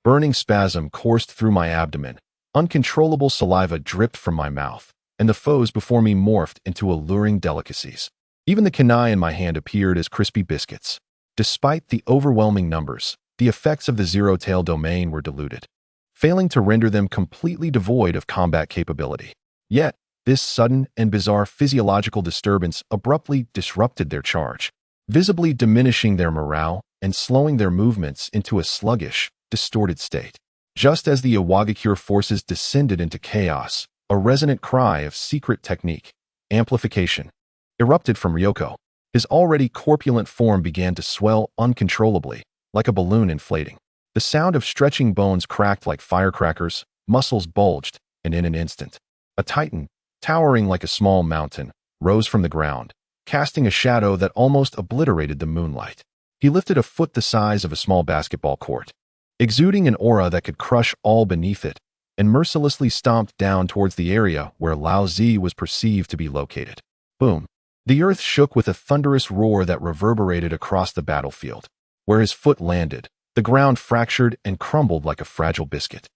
burning spasm coursed through my abdomen, uncontrollable saliva dripped from my mouth, and the foes before me morphed into alluring delicacies. Even the kunai in my hand appeared as crispy biscuits. Despite the overwhelming numbers, the effects of the Zero-Tail Domain were diluted, failing to render them completely devoid of combat capability. Yet, this sudden and bizarre physiological disturbance abruptly disrupted their charge, visibly diminishing their morale and slowing their movements into a sluggish, distorted state. Just as the Awagakure forces descended into chaos, a resonant cry of secret technique, amplification, erupted from Ryoko. His already corpulent form began to swell uncontrollably, like a balloon inflating. The sound of stretching bones cracked like firecrackers, muscles bulged, and in an instant, a titan, towering like a small mountain, rose from the ground, casting a shadow that almost obliterated the moonlight. He lifted a foot the size of a small basketball court, exuding an aura that could crush all beneath it, and mercilessly stomped down towards the area where Lao Zi was perceived to be located. Boom! The earth shook with a thunderous roar that reverberated across the battlefield. Where his foot landed, the ground fractured and crumbled like a fragile biscuit,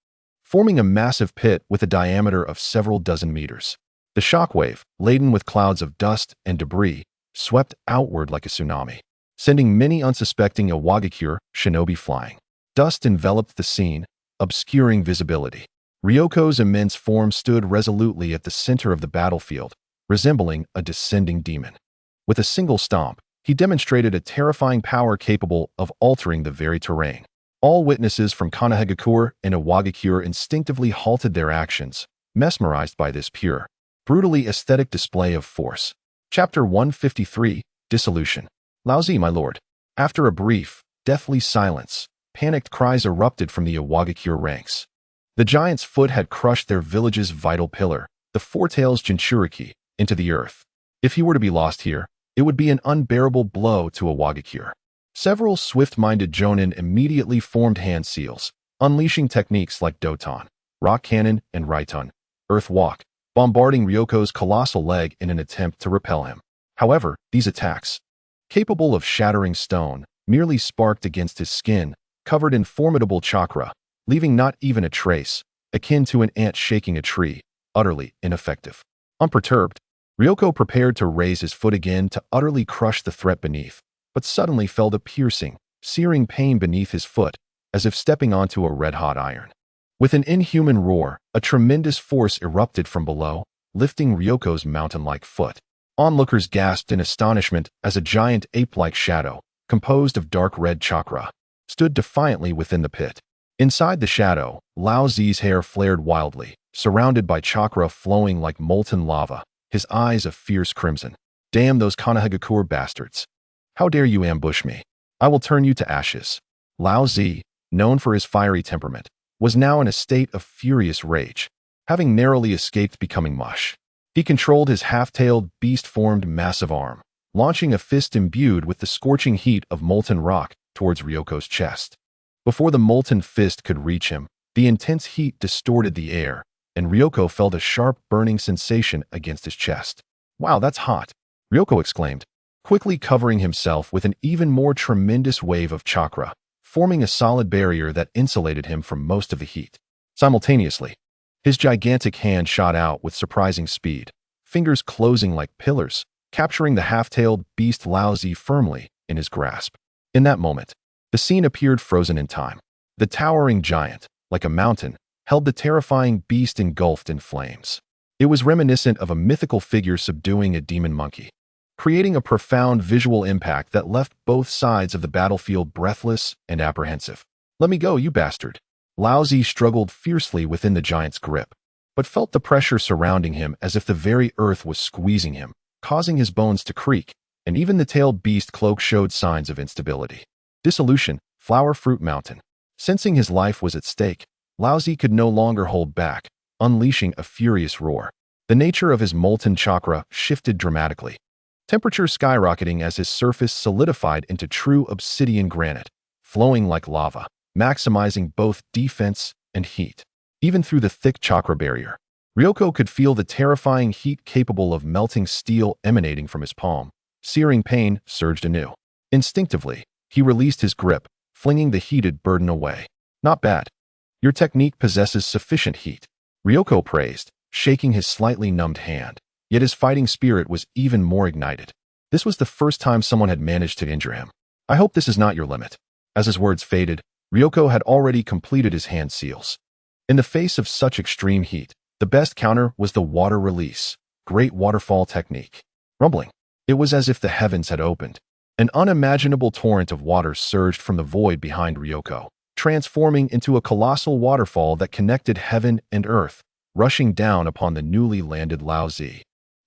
forming a massive pit with a diameter of several dozen meters. The shockwave, laden with clouds of dust and debris, swept outward like a tsunami, sending many unsuspecting Awagakure shinobi flying. Dust enveloped the scene, obscuring visibility. Ryoko's immense form stood resolutely at the center of the battlefield, resembling a descending demon. With a single stomp, he demonstrated a terrifying power capable of altering the very terrain. All witnesses from Konohagakure and Awagakure instinctively halted their actions, mesmerized by this pure, brutally aesthetic display of force. Chapter 153, Dissolution. Laozi, my lord. After a brief, deathly silence, panicked cries erupted from the Awagakure ranks. The giant's foot had crushed their village's vital pillar, the Four-Tails Jinchuriki, into the earth. If he were to be lost here, it would be an unbearable blow to Awagakure. Several swift-minded jonin immediately formed hand seals, unleashing techniques like Doton, Rock Cannon, and Raiton, Earth Walk, bombarding Ryoko's colossal leg in an attempt to repel him. However, these attacks, capable of shattering stone, merely sparked against his skin, covered in formidable chakra, leaving not even a trace, akin to an ant shaking a tree, utterly ineffective. Unperturbed, Ryoko prepared to raise his foot again to utterly crush the threat beneath, but suddenly felt a piercing, searing pain beneath his foot, as if stepping onto a red-hot iron. With an inhuman roar, a tremendous force erupted from below, lifting Ryoko's mountain-like foot. Onlookers gasped in astonishment as a giant ape-like shadow, composed of dark red chakra, stood defiantly within the pit. Inside the shadow, Lao Zi's hair flared wildly, surrounded by chakra flowing like molten lava, his eyes a fierce crimson. Damn those Konohagakure bastards. How dare you ambush me? I will turn you to ashes. Lao Zi, known for his fiery temperament, was now in a state of furious rage, having narrowly escaped becoming mush. He controlled his half-tailed, beast-formed massive arm, launching a fist imbued with the scorching heat of molten rock towards Ryoko's chest. Before the molten fist could reach him, the intense heat distorted the air, and Ryoko felt a sharp burning sensation against his chest. "Wow, that's hot," Ryoko exclaimed, quickly covering himself with an even more tremendous wave of chakra, forming a solid barrier that insulated him from most of the heat. Simultaneously, his gigantic hand shot out with surprising speed, fingers closing like pillars, capturing the half-tailed beast Lao Zi firmly in his grasp. In that moment, the scene appeared frozen in time. The towering giant, like a mountain, held the terrifying beast engulfed in flames. It was reminiscent of a mythical figure subduing a demon monkey, creating a profound visual impact that left both sides of the battlefield breathless and apprehensive. "Let me go, you bastard." Lao Zi struggled fiercely within the giant's grip, but felt the pressure surrounding him as if the very earth was squeezing him, causing his bones to creak, and even the tailed beast cloak showed signs of instability. Dissolution, Flower Fruit Mountain. Sensing his life was at stake, Lao Zi could no longer hold back, unleashing a furious roar. The nature of his molten chakra shifted dramatically, temperature skyrocketing as his surface solidified into true obsidian granite, flowing like lava, maximizing both defense and heat. Even through the thick chakra barrier, Ryoko could feel the terrifying heat capable of melting steel emanating from his palm. Searing pain surged anew. Instinctively, he released his grip, flinging the heated burden away. "Not bad. Your technique possesses sufficient heat," Ryoko praised, shaking his slightly numbed hand. Yet his fighting spirit was even more ignited. This was the first time someone had managed to injure him. "I hope this is not your limit." As his words faded, Ryoko had already completed his hand seals. In the face of such extreme heat, the best counter was the water release, great waterfall technique. Rumbling, it was as if the heavens had opened. An unimaginable torrent of water surged from the void behind Ryoko, transforming into a colossal waterfall that connected heaven and earth, rushing down upon the newly landed Lao Zi,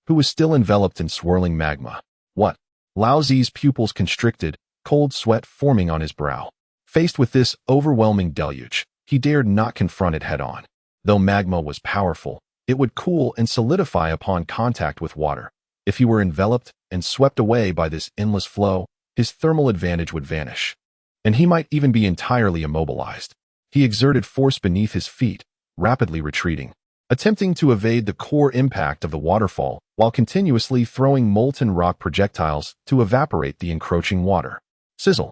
who was still enveloped in swirling magma. "What?" Lao Zi's pupils constricted, cold sweat forming on his brow. Faced with this overwhelming deluge, he dared not confront it head-on. Though magma was powerful, it would cool and solidify upon contact with water. If he were enveloped and swept away by this endless flow, his thermal advantage would vanish, and he might even be entirely immobilized. He exerted force beneath his feet, rapidly retreating, attempting to evade the core impact of the waterfall while continuously throwing molten rock projectiles to evaporate the encroaching water. Sizzle.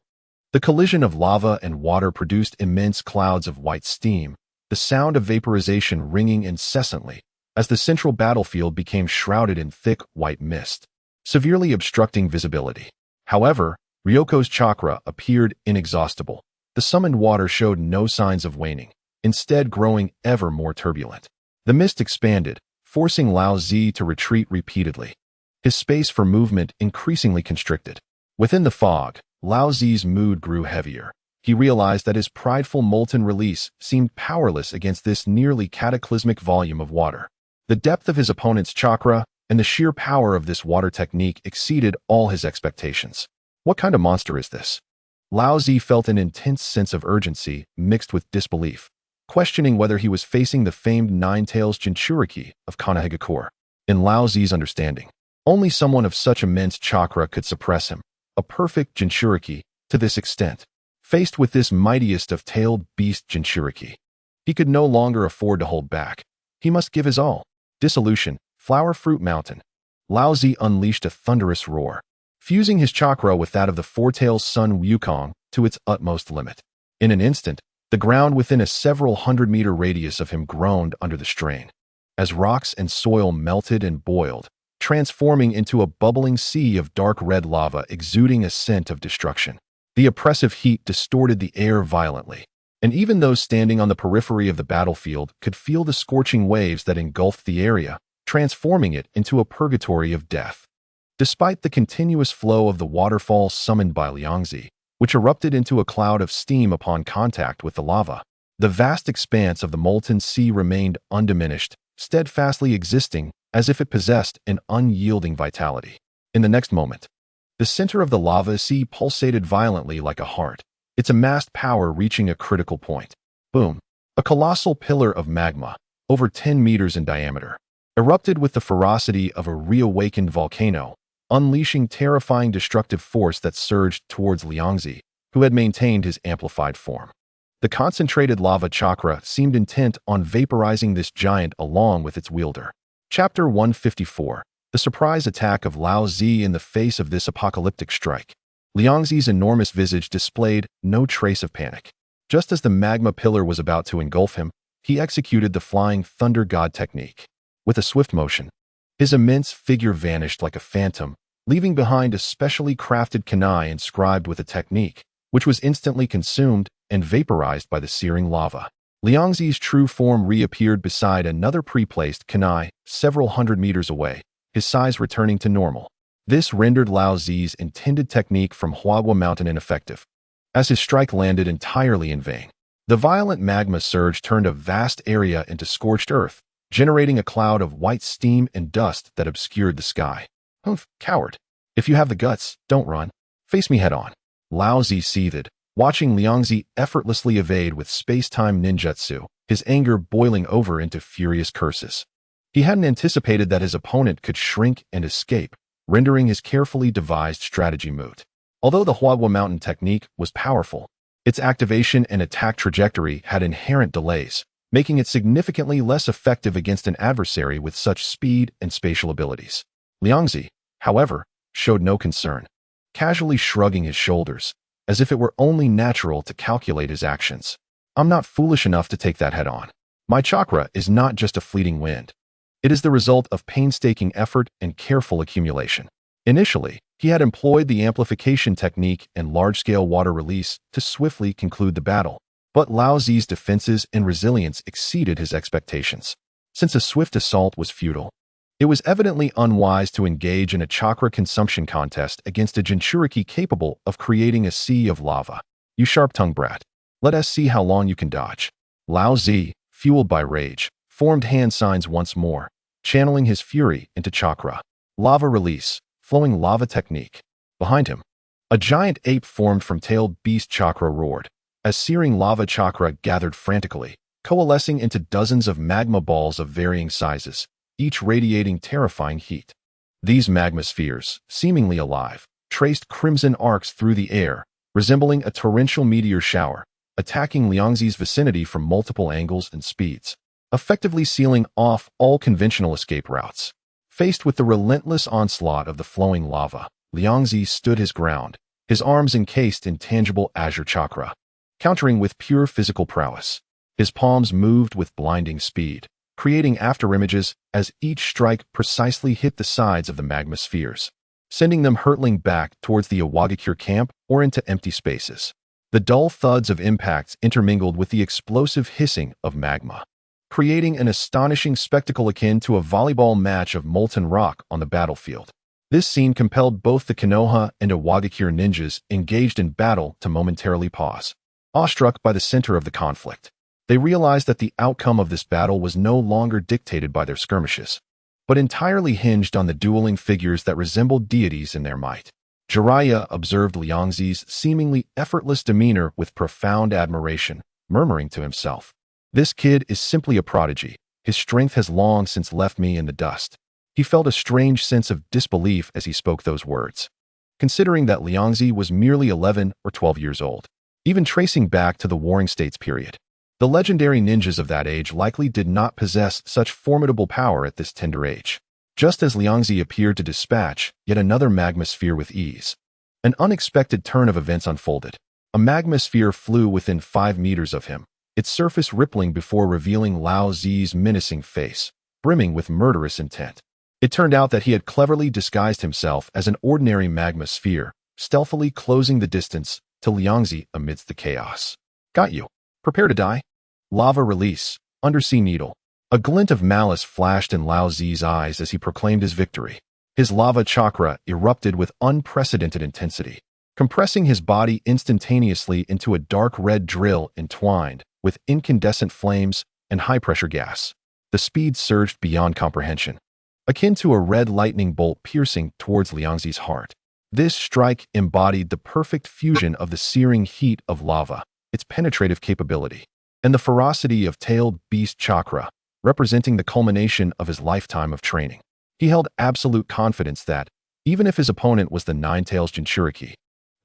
The collision of lava and water produced immense clouds of white steam, the sound of vaporization ringing incessantly as the central battlefield became shrouded in thick white mist, severely obstructing visibility. However, Ryoko's chakra appeared inexhaustible. The summoned water showed no signs of waning, instead growing ever more turbulent. The mist expanded, forcing Lao Zi to retreat repeatedly, his space for movement increasingly constricted. Within the fog, Lao Zi's mood grew heavier. He realized that his prideful molten release seemed powerless against this nearly cataclysmic volume of water. The depth of his opponent's chakra and the sheer power of this water technique exceeded all his expectations. What kind of monster is this? Lao Zi felt an intense sense of urgency mixed with disbelief, questioning whether he was facing the famed Nine-Tails Jinchuriki of Konohagakure. In Lao Zi's understanding, only someone of such immense chakra could suppress him, a perfect Jinchuriki, to this extent. Faced with this mightiest of tailed beast Jinchuriki, he could no longer afford to hold back. He must give his all. Dissolution, Flower Fruit Mountain. Lao Zi unleashed a thunderous roar, fusing his chakra with that of the Four-Tailed Sun Wukong to its utmost limit. In an instant, the ground within a several hundred-meter radius of him groaned under the strain, as rocks and soil melted and boiled, transforming into a bubbling sea of dark red lava exuding a scent of destruction. The oppressive heat distorted the air violently, and even those standing on the periphery of the battlefield could feel the scorching waves that engulfed the area, transforming it into a purgatory of death. Despite the continuous flow of the waterfall summoned by Liangzi, which erupted into a cloud of steam upon contact with the lava, the vast expanse of the molten sea remained undiminished, steadfastly existing as if it possessed an unyielding vitality. In the next moment, The center of the lava sea pulsated violently like a heart, its amassed power reaching a critical point. Boom! A colossal pillar of magma, over 10 meters in diameter, erupted with the ferocity of a reawakened volcano, unleashing terrifying destructive force that surged towards Liangzi, who had maintained his amplified form. The concentrated lava chakra seemed intent on vaporizing this giant along with its wielder. Chapter 154. The surprise attack of Lao Zi in the face of this apocalyptic strike. Liangzi's enormous visage displayed no trace of panic. Just as the magma pillar was about to engulf him, he executed the flying thunder god technique. With a swift motion, his immense figure vanished like a phantom, leaving behind a specially crafted kunai inscribed with a technique, which was instantly consumed and vaporized by the searing lava. Liangzi's true form reappeared beside another pre-placed kunai several hundred meters away, his size returning to normal. This rendered Lao Zi's intended technique from Huagua Mountain ineffective, as his strike landed entirely in vain. The violent magma surge turned a vast area into scorched earth, generating a cloud of white steam and dust that obscured the sky. "Humph, coward. If you have the guts, don't run. Face me head on." Lao Zi seethed, watching Liangzi effortlessly evade with space-time ninjutsu, his anger boiling over into furious curses. He hadn't anticipated that his opponent could shrink and escape, rendering his carefully devised strategy moot. Although the Huagua Mountain technique was powerful, its activation and attack trajectory had inherent delays, making it significantly less effective against an adversary with such speed and spatial abilities. Liangzi, however, showed no concern, casually shrugging his shoulders, as if it were only natural to calculate his actions. "I'm not foolish enough to take that head on. My chakra is not just a fleeting wind. It is the result of painstaking effort and careful accumulation." Initially, he had employed the amplification technique and large-scale water release to swiftly conclude the battle, but Lao Zi's defenses and resilience exceeded his expectations. Since a swift assault was futile, it was evidently unwise to engage in a chakra consumption contest against a Jinchuriki capable of creating a sea of lava. "You sharp-tongued brat. Let us see how long you can dodge." Lao Zi, fueled by rage, formed hand signs once more, channeling his fury into chakra. Lava release, flowing lava technique. Behind him, a giant ape formed from tailed beast chakra roared, as searing lava chakra gathered frantically, coalescing into dozens of magma balls of varying sizes, each radiating terrifying heat. These magma spheres, seemingly alive, traced crimson arcs through the air, resembling a torrential meteor shower, attacking Liangzi's vicinity from multiple angles and speeds, effectively sealing off all conventional escape routes. Faced with the relentless onslaught of the flowing lava, Liangzi stood his ground, his arms encased in tangible azure chakra, countering with pure physical prowess. His palms moved with blinding speed, creating afterimages as each strike precisely hit the sides of the magma spheres, sending them hurtling back towards the Iwagakure camp or into empty spaces. The dull thuds of impacts intermingled with the explosive hissing of magma, creating an astonishing spectacle akin to a volleyball match of molten rock on the battlefield. This scene compelled both the Konoha and Iwagakure ninjas engaged in battle to momentarily pause, awestruck by the center of the conflict. They realized that the outcome of this battle was no longer dictated by their skirmishes, but entirely hinged on the dueling figures that resembled deities in their might. Jiraiya observed Liangzi's seemingly effortless demeanor with profound admiration, murmuring to himself, "This kid is simply a prodigy. His strength has long since left me in the dust." He felt a strange sense of disbelief as he spoke those words, considering that Liangzi was merely 11 or 12 years old. Even tracing back to the Warring States period, the legendary ninjas of that age likely did not possess such formidable power at this tender age. Just as Liangzi appeared to dispatch yet another magma sphere with ease, an unexpected turn of events unfolded. A magma sphere flew within 5 meters of him, its surface rippling before revealing Lao Zi's menacing face, brimming with murderous intent. It turned out that he had cleverly disguised himself as an ordinary magma sphere, stealthily closing the distance to Liangzi amidst the chaos. "Got you. Prepare to die." Lava release, undersea needle. A glint of malice flashed in Lao Zi's eyes as he proclaimed his victory. His lava chakra erupted with unprecedented intensity, compressing his body instantaneously into a dark red drill entwined with incandescent flames and high-pressure gas. The speed surged beyond comprehension, akin to a red lightning bolt piercing towards Liangzi's heart. This strike embodied the perfect fusion of the searing heat of lava, its penetrative capability, and the ferocity of tailed beast chakra, representing the culmination of his lifetime of training. He held absolute confidence that, even if his opponent was the Nine-Tails Jinchuriki,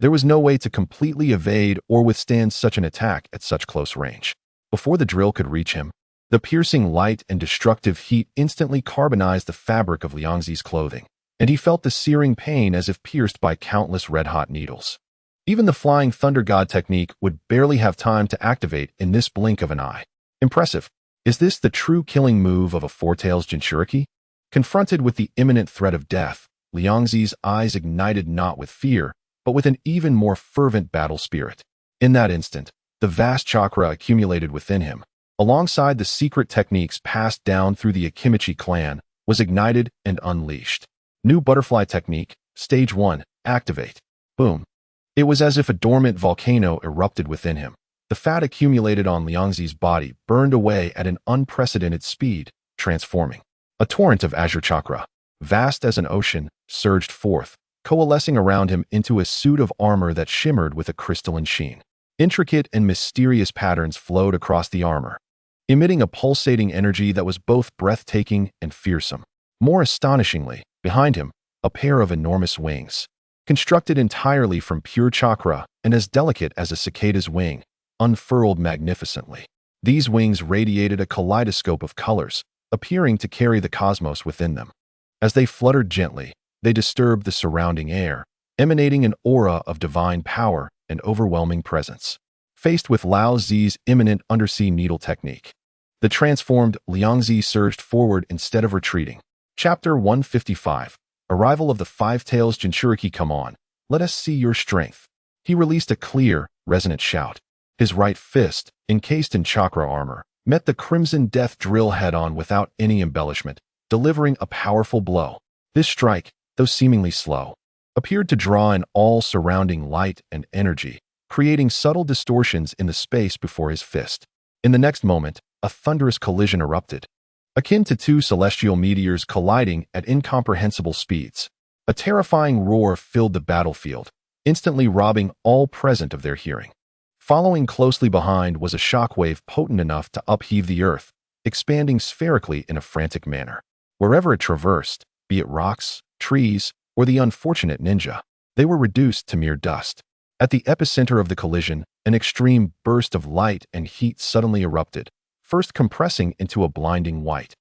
there was no way to completely evade or withstand such an attack at such close range. Before the drill could reach him, the piercing light and destructive heat instantly carbonized the fabric of Liangzi's clothing, and he felt the searing pain as if pierced by countless red-hot needles. Even the Flying Thunder God technique would barely have time to activate in this blink of an eye. Impressive. Is this the true killing move of a Four-Tails Jinchuriki? Confronted with the imminent threat of death, Liangzi's eyes ignited not with fear, but with an even more fervent battle spirit. In that instant, the vast chakra accumulated within him, alongside the secret techniques passed down through the Akimichi clan, was ignited and unleashed. New butterfly technique, stage 1, activate. Boom. It was as if a dormant volcano erupted within him. The fat accumulated on Liangzi's body burned away at an unprecedented speed, transforming. A torrent of azure chakra, vast as an ocean, surged forth, coalescing around him into a suit of armor that shimmered with a crystalline sheen. Intricate and mysterious patterns flowed across the armor, emitting a pulsating energy that was both breathtaking and fearsome. More astonishingly, behind him, a pair of enormous wings, constructed entirely from pure chakra and as delicate as a cicada's wing, unfurled magnificently. These wings radiated a kaleidoscope of colors, appearing to carry the cosmos within them. As they fluttered gently, they disturbed the surrounding air, emanating an aura of divine power and overwhelming presence. Faced with Lao Zi's imminent undersea needle technique, the transformed Liangzi surged forward instead of retreating. Chapter 155. Arrival of the Five-Tails Jinchuriki. Come on, let us see your strength. He released a clear, resonant shout. His right fist, encased in chakra armor, met the Crimson Death drill head-on without any embellishment, delivering a powerful blow. This strike, though seemingly slow, appeared to draw in all surrounding light and energy, creating subtle distortions in the space before his fist. In the next moment, a thunderous collision erupted, akin to two celestial meteors colliding at incomprehensible speeds. A terrifying roar filled the battlefield, instantly robbing all present of their hearing. Following closely behind was a shockwave potent enough to upheave the earth, expanding spherically in a frantic manner. Wherever it traversed, be it rocks, trees, or the unfortunate ninja, they were reduced to mere dust. At the epicenter of the collision, an extreme burst of light and heat suddenly erupted, first compressing into a blinding white,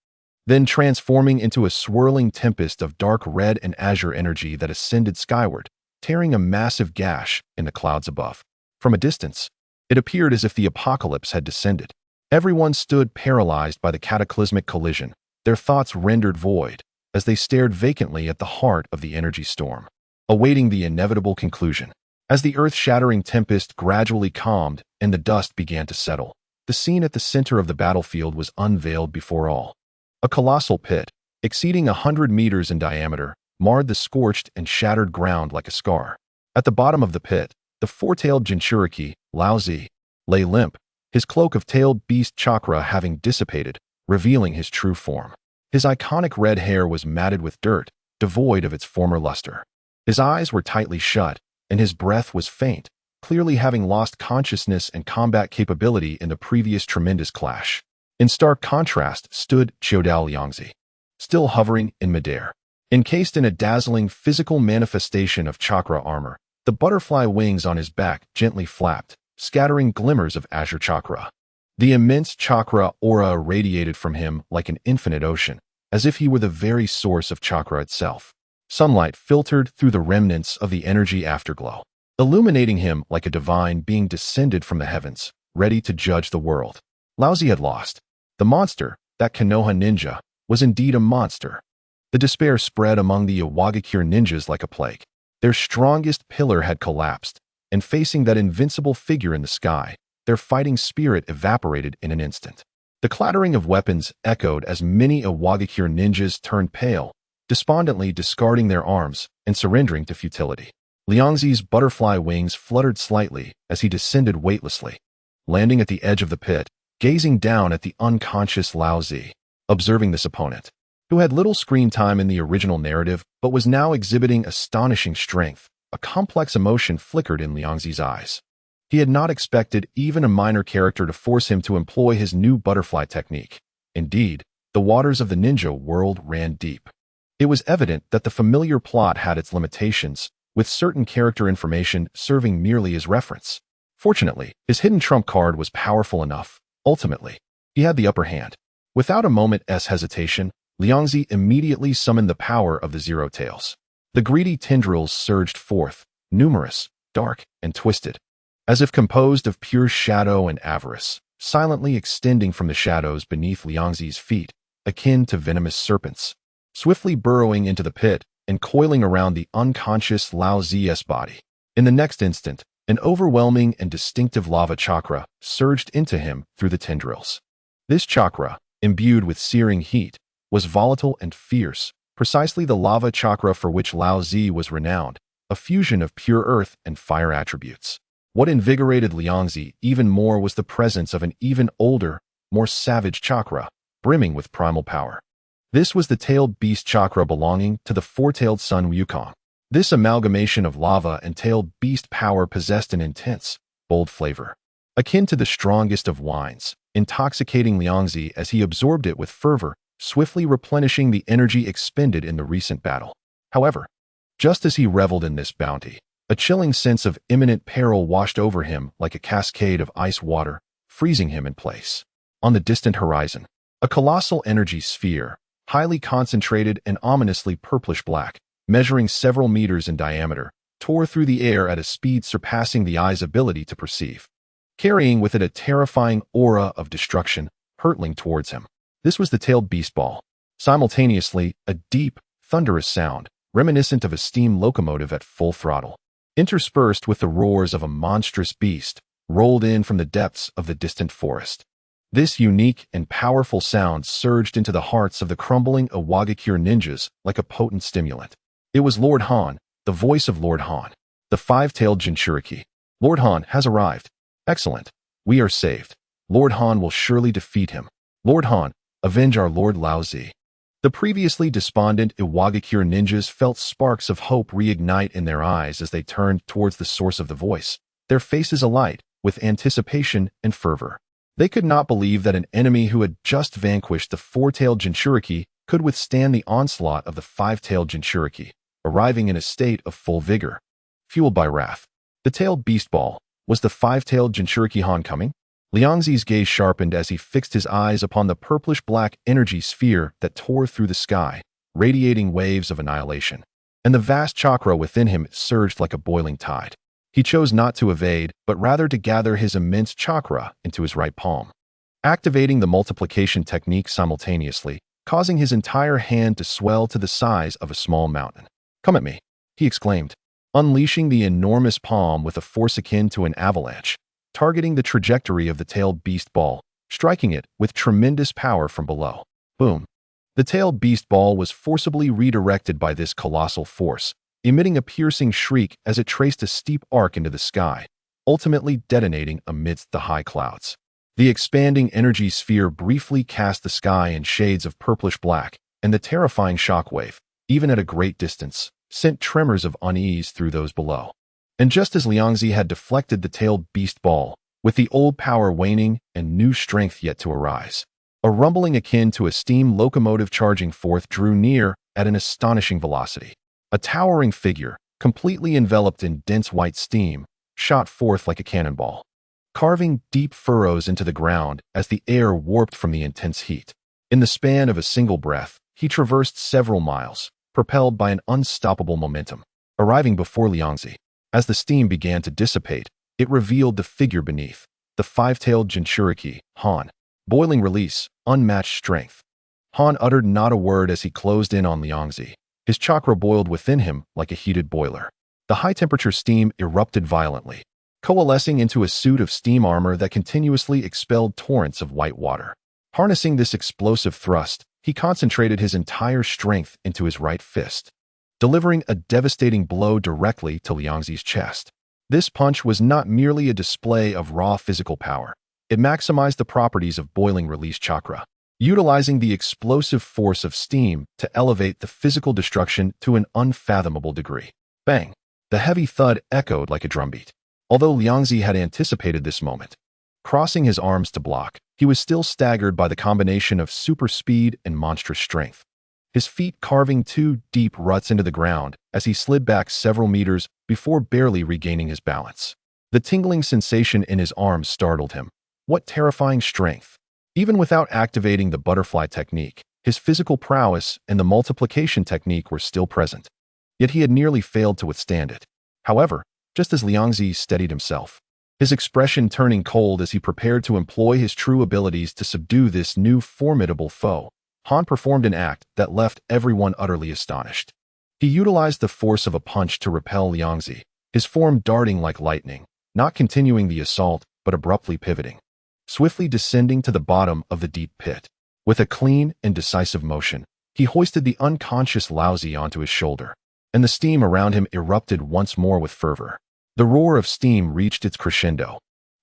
then transforming into a swirling tempest of dark red and azure energy that ascended skyward, tearing a massive gash in the clouds above. From a distance, it appeared as if the apocalypse had descended. Everyone stood paralyzed by the cataclysmic collision, their thoughts rendered void, as they stared vacantly at the heart of the energy storm, awaiting the inevitable conclusion. As the earth-shattering tempest gradually calmed and the dust began to settle, the scene at the center of the battlefield was unveiled before all. A colossal pit, exceeding 100 meters in diameter, marred the scorched and shattered ground like a scar. At the bottom of the pit, the four-tailed Jinchuriki, Lao Zi, lay limp, his cloak of tailed beast chakra having dissipated, revealing his true form. His iconic red hair was matted with dirt, devoid of its former luster. His eyes were tightly shut, and his breath was faint, clearly having lost consciousness and combat capability in the previous tremendous clash. In stark contrast stood Chiodao Liangzi, still hovering in midair. Encased in a dazzling physical manifestation of chakra armor, the butterfly wings on his back gently flapped, scattering glimmers of azure chakra. The immense chakra aura radiated from him like an infinite ocean, as if he were the very source of chakra itself. Sunlight filtered through the remnants of the energy afterglow, illuminating him like a divine being descended from the heavens, ready to judge the world. Lao Zi had lost. The monster, that Konoha ninja, was indeed a monster. The despair spread among the Iwagakure ninjas like a plague. Their strongest pillar had collapsed, and facing that invincible figure in the sky, their fighting spirit evaporated in an instant. The clattering of weapons echoed as many Iwagakure ninjas turned pale, despondently discarding their arms and surrendering to futility. Liangzi's butterfly wings fluttered slightly as he descended weightlessly, landing at the edge of the pit, gazing down at the unconscious Lao Zi. Observing this opponent, who had little screen time in the original narrative but was now exhibiting astonishing strength, a complex emotion flickered in Liangzi's eyes. He had not expected even a minor character to force him to employ his new butterfly technique. Indeed, the waters of the ninja world ran deep. It was evident that the familiar plot had its limitations, with certain character information serving merely as reference. Fortunately, his hidden trump card was powerful enough. Ultimately, he had the upper hand. Without a moment's hesitation, Liangzi immediately summoned the power of the Zero Tails. The greedy tendrils surged forth, numerous, dark, and twisted, as if composed of pure shadow and avarice, silently extending from the shadows beneath Liangzi's feet, akin to venomous serpents, swiftly burrowing into the pit and coiling around the unconscious Lao Z's body. In the next instant, an overwhelming and distinctive lava chakra surged into him through the tendrils. This chakra, imbued with searing heat, was volatile and fierce, precisely the lava chakra for which Lao Zi was renowned, a fusion of pure earth and fire attributes. What invigorated Liangzi even more was the presence of an even older, more savage chakra, brimming with primal power. This was the tailed beast chakra belonging to the four-tailed son Wukong. This amalgamation of lava and tailed beast power possessed an intense, bold flavor, akin to the strongest of wines, intoxicating Liangzi as he absorbed it with fervor, swiftly replenishing the energy expended in the recent battle. However, just as he reveled in this bounty, a chilling sense of imminent peril washed over him like a cascade of ice water, freezing him in place. On the distant horizon, a colossal energy sphere, highly concentrated and ominously purplish-black, measuring several meters in diameter, tore through the air at a speed surpassing the eye's ability to perceive, carrying with it a terrifying aura of destruction, hurtling towards him. This was the tailed beast ball. Simultaneously, a deep, thunderous sound, reminiscent of a steam locomotive at full throttle, interspersed with the roars of a monstrous beast, rolled in from the depths of the distant forest. This unique and powerful sound surged into the hearts of the crumbling Iwagakure ninjas like a potent stimulant. It was Lord Han, the voice of Lord Han, the five-tailed Jinchuriki. Lord Han has arrived. Excellent. We are saved. Lord Han will surely defeat him. Lord Han, avenge our Lord Lao Zi. The previously despondent Iwagakure ninjas felt sparks of hope reignite in their eyes as they turned towards the source of the voice, their faces alight with anticipation and fervor. They could not believe that an enemy who had just vanquished the four-tailed Jinchuriki could withstand the onslaught of the five-tailed Jinchuriki, arriving in a state of full vigor, fueled by wrath. The tailed beast ball. Was the five-tailed Jinchuriki Han coming? Liangzi's gaze sharpened as he fixed his eyes upon the purplish-black energy sphere that tore through the sky, radiating waves of annihilation. And the vast chakra within him surged like a boiling tide. He chose not to evade, but rather to gather his immense chakra into his right palm, activating the multiplication technique simultaneously, causing his entire hand to swell to the size of a small mountain. "Come at me," he exclaimed, unleashing the enormous palm with a force akin to an avalanche, targeting the trajectory of the tailed beast ball, striking it with tremendous power from below. Boom! The tailed beast ball was forcibly redirected by this colossal force, emitting a piercing shriek as it traced a steep arc into the sky, ultimately detonating amidst the high clouds. The expanding energy sphere briefly cast the sky in shades of purplish black, and the terrifying shockwave, even at a great distance, sent tremors of unease through those below. And just as Liangzi had deflected the tailed beast ball, with the old power waning and new strength yet to arise, a rumbling akin to a steam locomotive charging forth drew near at an astonishing velocity. A towering figure, completely enveloped in dense white steam, shot forth like a cannonball, carving deep furrows into the ground as the air warped from the intense heat. In the span of a single breath, he traversed several miles, propelled by an unstoppable momentum, arriving before Liangzi. As the steam began to dissipate, it revealed the figure beneath, the five-tailed Jinchuriki, Han. Boiling release, unmatched strength. Han uttered not a word as he closed in on Liangzi. His chakra boiled within him like a heated boiler. The high-temperature steam erupted violently, coalescing into a suit of steam armor that continuously expelled torrents of white water. Harnessing this explosive thrust, he concentrated his entire strength into his right fist, delivering a devastating blow directly to Liangzi's chest. This punch was not merely a display of raw physical power. It maximized the properties of boiling release chakra, utilizing the explosive force of steam to elevate the physical destruction to an unfathomable degree. Bang! The heavy thud echoed like a drumbeat. Although Liangzi had anticipated this moment, crossing his arms to block, he was still staggered by the combination of super speed and monstrous strength. His feet carving two deep ruts into the ground as he slid back several meters before barely regaining his balance. The tingling sensation in his arms startled him. What terrifying strength! Even without activating the butterfly technique, his physical prowess and the multiplication technique were still present. Yet he had nearly failed to withstand it. However, just as Liangzi steadied himself, his expression turning cold as he prepared to employ his true abilities to subdue this new formidable foe, Han performed an act that left everyone utterly astonished. He utilized the force of a punch to repel Liangzi, his form darting like lightning, not continuing the assault, but abruptly pivoting, swiftly descending to the bottom of the deep pit. With a clean and decisive motion, he hoisted the unconscious Liangzi onto his shoulder, and the steam around him erupted once more with fervor. The roar of steam reached its crescendo.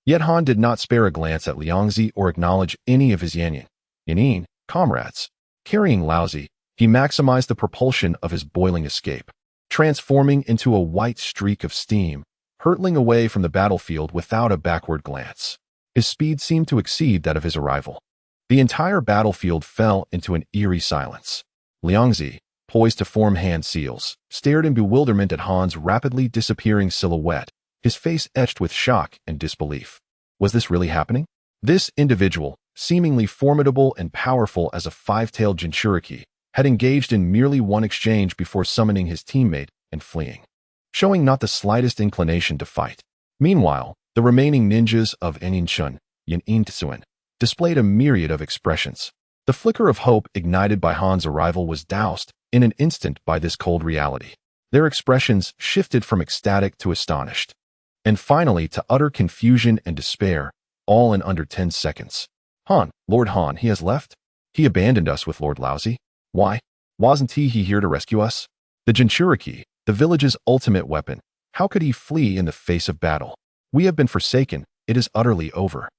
Yet Han did not spare a glance at Liangzi or acknowledge any of his Yanin comrades. Carrying Liangzi, he maximized the propulsion of his boiling escape, transforming into a white streak of steam, hurtling away from the battlefield without a backward glance. His speed seemed to exceed that of his arrival. The entire battlefield fell into an eerie silence. Liangzi, poised to form hand seals, stared in bewilderment at Han's rapidly disappearing silhouette, his face etched with shock and disbelief. Was this really happening? This individual, seemingly formidable and powerful as a five-tailed Jinchuriki, had engaged in merely one exchange before summoning his teammate and fleeing, showing not the slightest inclination to fight. Meanwhile, the remaining ninjas of Eninshin, Yin displayed a myriad of expressions. The flicker of hope ignited by Han's arrival was doused in an instant by this cold reality. Their expressions shifted from ecstatic to astonished, and finally to utter confusion and despair, all in under 10 seconds. Lord Han, he has left? He abandoned us with Lord Liangzi? Why? Wasn't he here to rescue us? The Jinchuriki, the village's ultimate weapon. How could he flee in the face of battle? We have been forsaken. It is utterly over.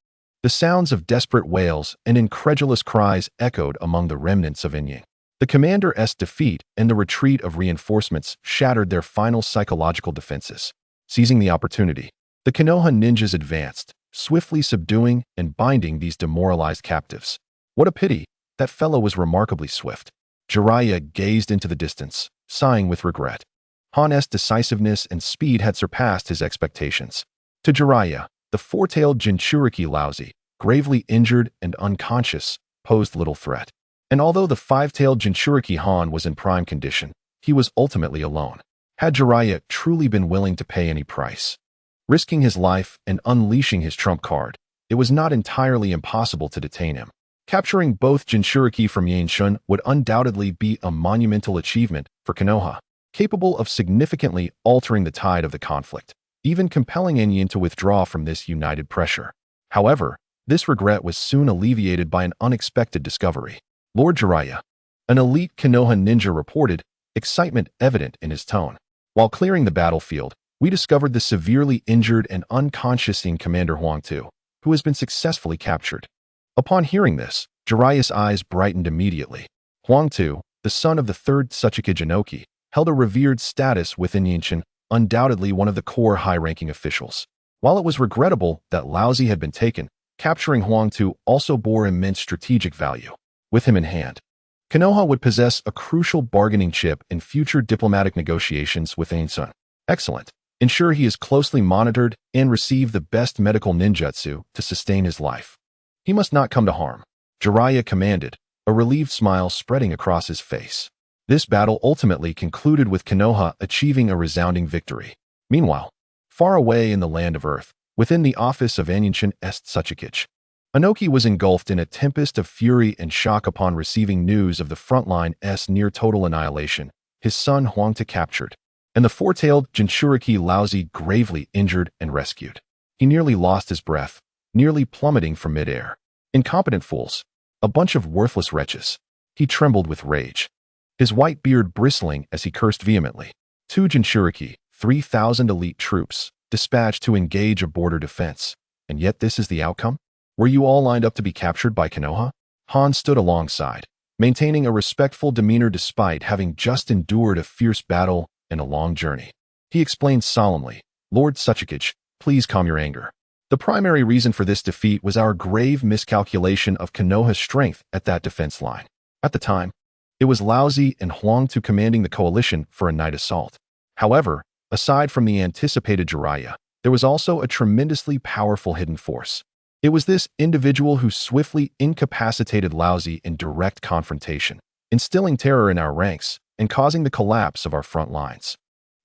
The sounds of desperate wails and incredulous cries echoed among the remnants of Inying. The commander's defeat and the retreat of reinforcements shattered their final psychological defenses. Seizing the opportunity, the Konoha ninjas advanced, swiftly subduing and binding these demoralized captives. What a pity! That fellow was remarkably swift. Jiraiya gazed into the distance, sighing with regret. Han's decisiveness and speed had surpassed his expectations. To Jiraiya, the four-tailed Jinchuriki Liangzi, gravely injured and unconscious, posed little threat. And although the five-tailed Jinchuriki Han was in prime condition, he was ultimately alone. Had Jiraiya truly been willing to pay any price, risking his life and unleashing his trump card, it was not entirely impossible to detain him. Capturing both Jinchuriki from Yanshin would undoubtedly be a monumental achievement for Konoha, capable of significantly altering the tide of the conflict, even compelling Enyin to withdraw from this united pressure. However, this regret was soon alleviated by an unexpected discovery. Lord Jiraiya, an elite Konoha ninja, reported, excitement evident in his tone. While clearing the battlefield, we discovered the severely injured and unconscious Commander Huang Tu, who has been successfully captured. Upon hearing this, Jiraiya's eyes brightened immediately. Huang Tu, the son of the third Hokage Inoki, held a revered status within Yanshin, undoubtedly one of the core high-ranking officials. While it was regrettable that Liangzi had been taken, capturing Huang Tu also bore immense strategic value. With him in hand, Konoha would possess a crucial bargaining chip in future diplomatic negotiations with Yanshin. Excellent. Ensure he is closely monitored and receive the best medical ninjutsu to sustain his life. He must not come to harm, Jiraiya commanded, a relieved smile spreading across his face. This battle ultimately concluded with Konoha achieving a resounding victory. Meanwhile, far away in the land of Earth, within the office of Eninshin Hokage, Inoki was engulfed in a tempest of fury and shock upon receiving news of the frontline's near-total annihilation, his son Huang Tu captured, and the four-tailed Jinchuriki Liangzi gravely injured and rescued. He nearly lost his breath, nearly plummeting from midair. Incompetent fools, a bunch of worthless wretches. He trembled with rage, his white beard bristling as he cursed vehemently. 2 Jinchuriki, 3,000 elite troops, dispatched to engage a border defense. And yet this is the outcome? Were you all lined up to be captured by Konoha? Han stood alongside, maintaining a respectful demeanor despite having just endured a fierce battle and a long journey. He explained solemnly, Lord Sarutobi, please calm your anger. The primary reason for this defeat was our grave miscalculation of Konoha's strength at that defense line. At the time, it was Laozi and Huang-Tu commanding the coalition for a night assault. However, aside from the anticipated Jiraiya, there was also a tremendously powerful hidden force. It was this individual who swiftly incapacitated Laozi in direct confrontation, instilling terror in our ranks and causing the collapse of our front lines.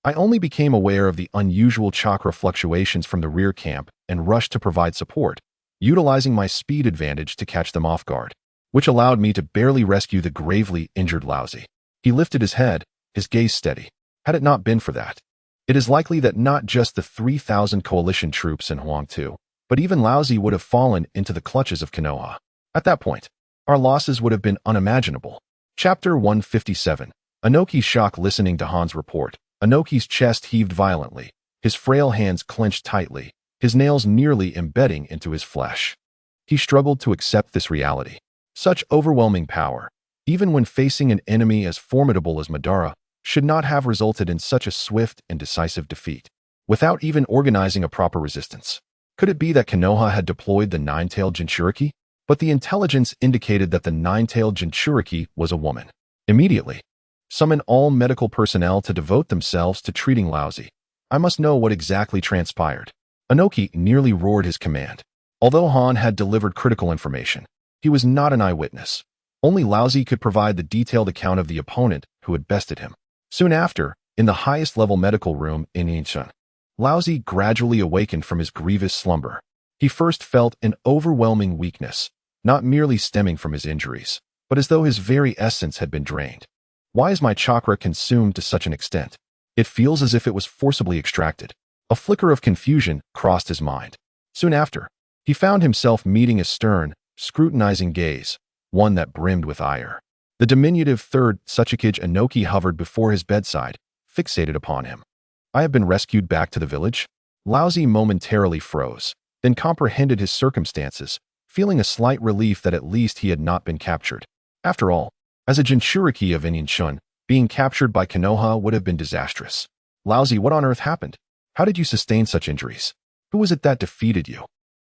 I only became aware of the unusual chakra fluctuations from the rear camp and rushed to provide support, utilizing my speed advantage to catch them off guard, which allowed me to barely rescue the gravely injured Laozi. He lifted his head, his gaze steady. Had it not been for that, it is likely that not just the 3,000 coalition troops and Huang-Tu, but even Laozi would have fallen into the clutches of Konoha. At that point, our losses would have been unimaginable. Chapter 157. Inoki's shock listening to Han's report. Inoki's chest heaved violently, his frail hands clenched tightly, his nails nearly embedding into his flesh. He struggled to accept this reality. Such overwhelming power, even when facing an enemy as formidable as Madara, should not have resulted in such a swift and decisive defeat, without even organizing a proper resistance. Could it be that Konoha had deployed the nine-tailed Jinchuriki? But the intelligence indicated that the nine-tailed Jinchuriki was a woman. Immediately, summon all medical personnel to devote themselves to treating Laozi. I must know what exactly transpired. Inoki nearly roared his command. Although Han had delivered critical information, he was not an eyewitness. Only Laozi could provide the detailed account of the opponent who had bested him. Soon after, in the highest-level medical room in Yinshan, Laozi gradually awakened from his grievous slumber. He first felt an overwhelming weakness, not merely stemming from his injuries, but as though his very essence had been drained. Why is my chakra consumed to such an extent? It feels as if it was forcibly extracted. A flicker of confusion crossed his mind. Soon after, he found himself meeting a stern, scrutinizing gaze, one that brimmed with ire. The diminutive Third Hokage Inoki hovered before his bedside, fixated upon him. I have been rescued back to the village? Laozi momentarily froze, then comprehended his circumstances, feeling a slight relief that at least he had not been captured. After all, as a Jinchuriki of Yinshan, being captured by Konoha would have been disastrous. Laozi, what on earth happened? How did you sustain such injuries? Who was it that defeated you?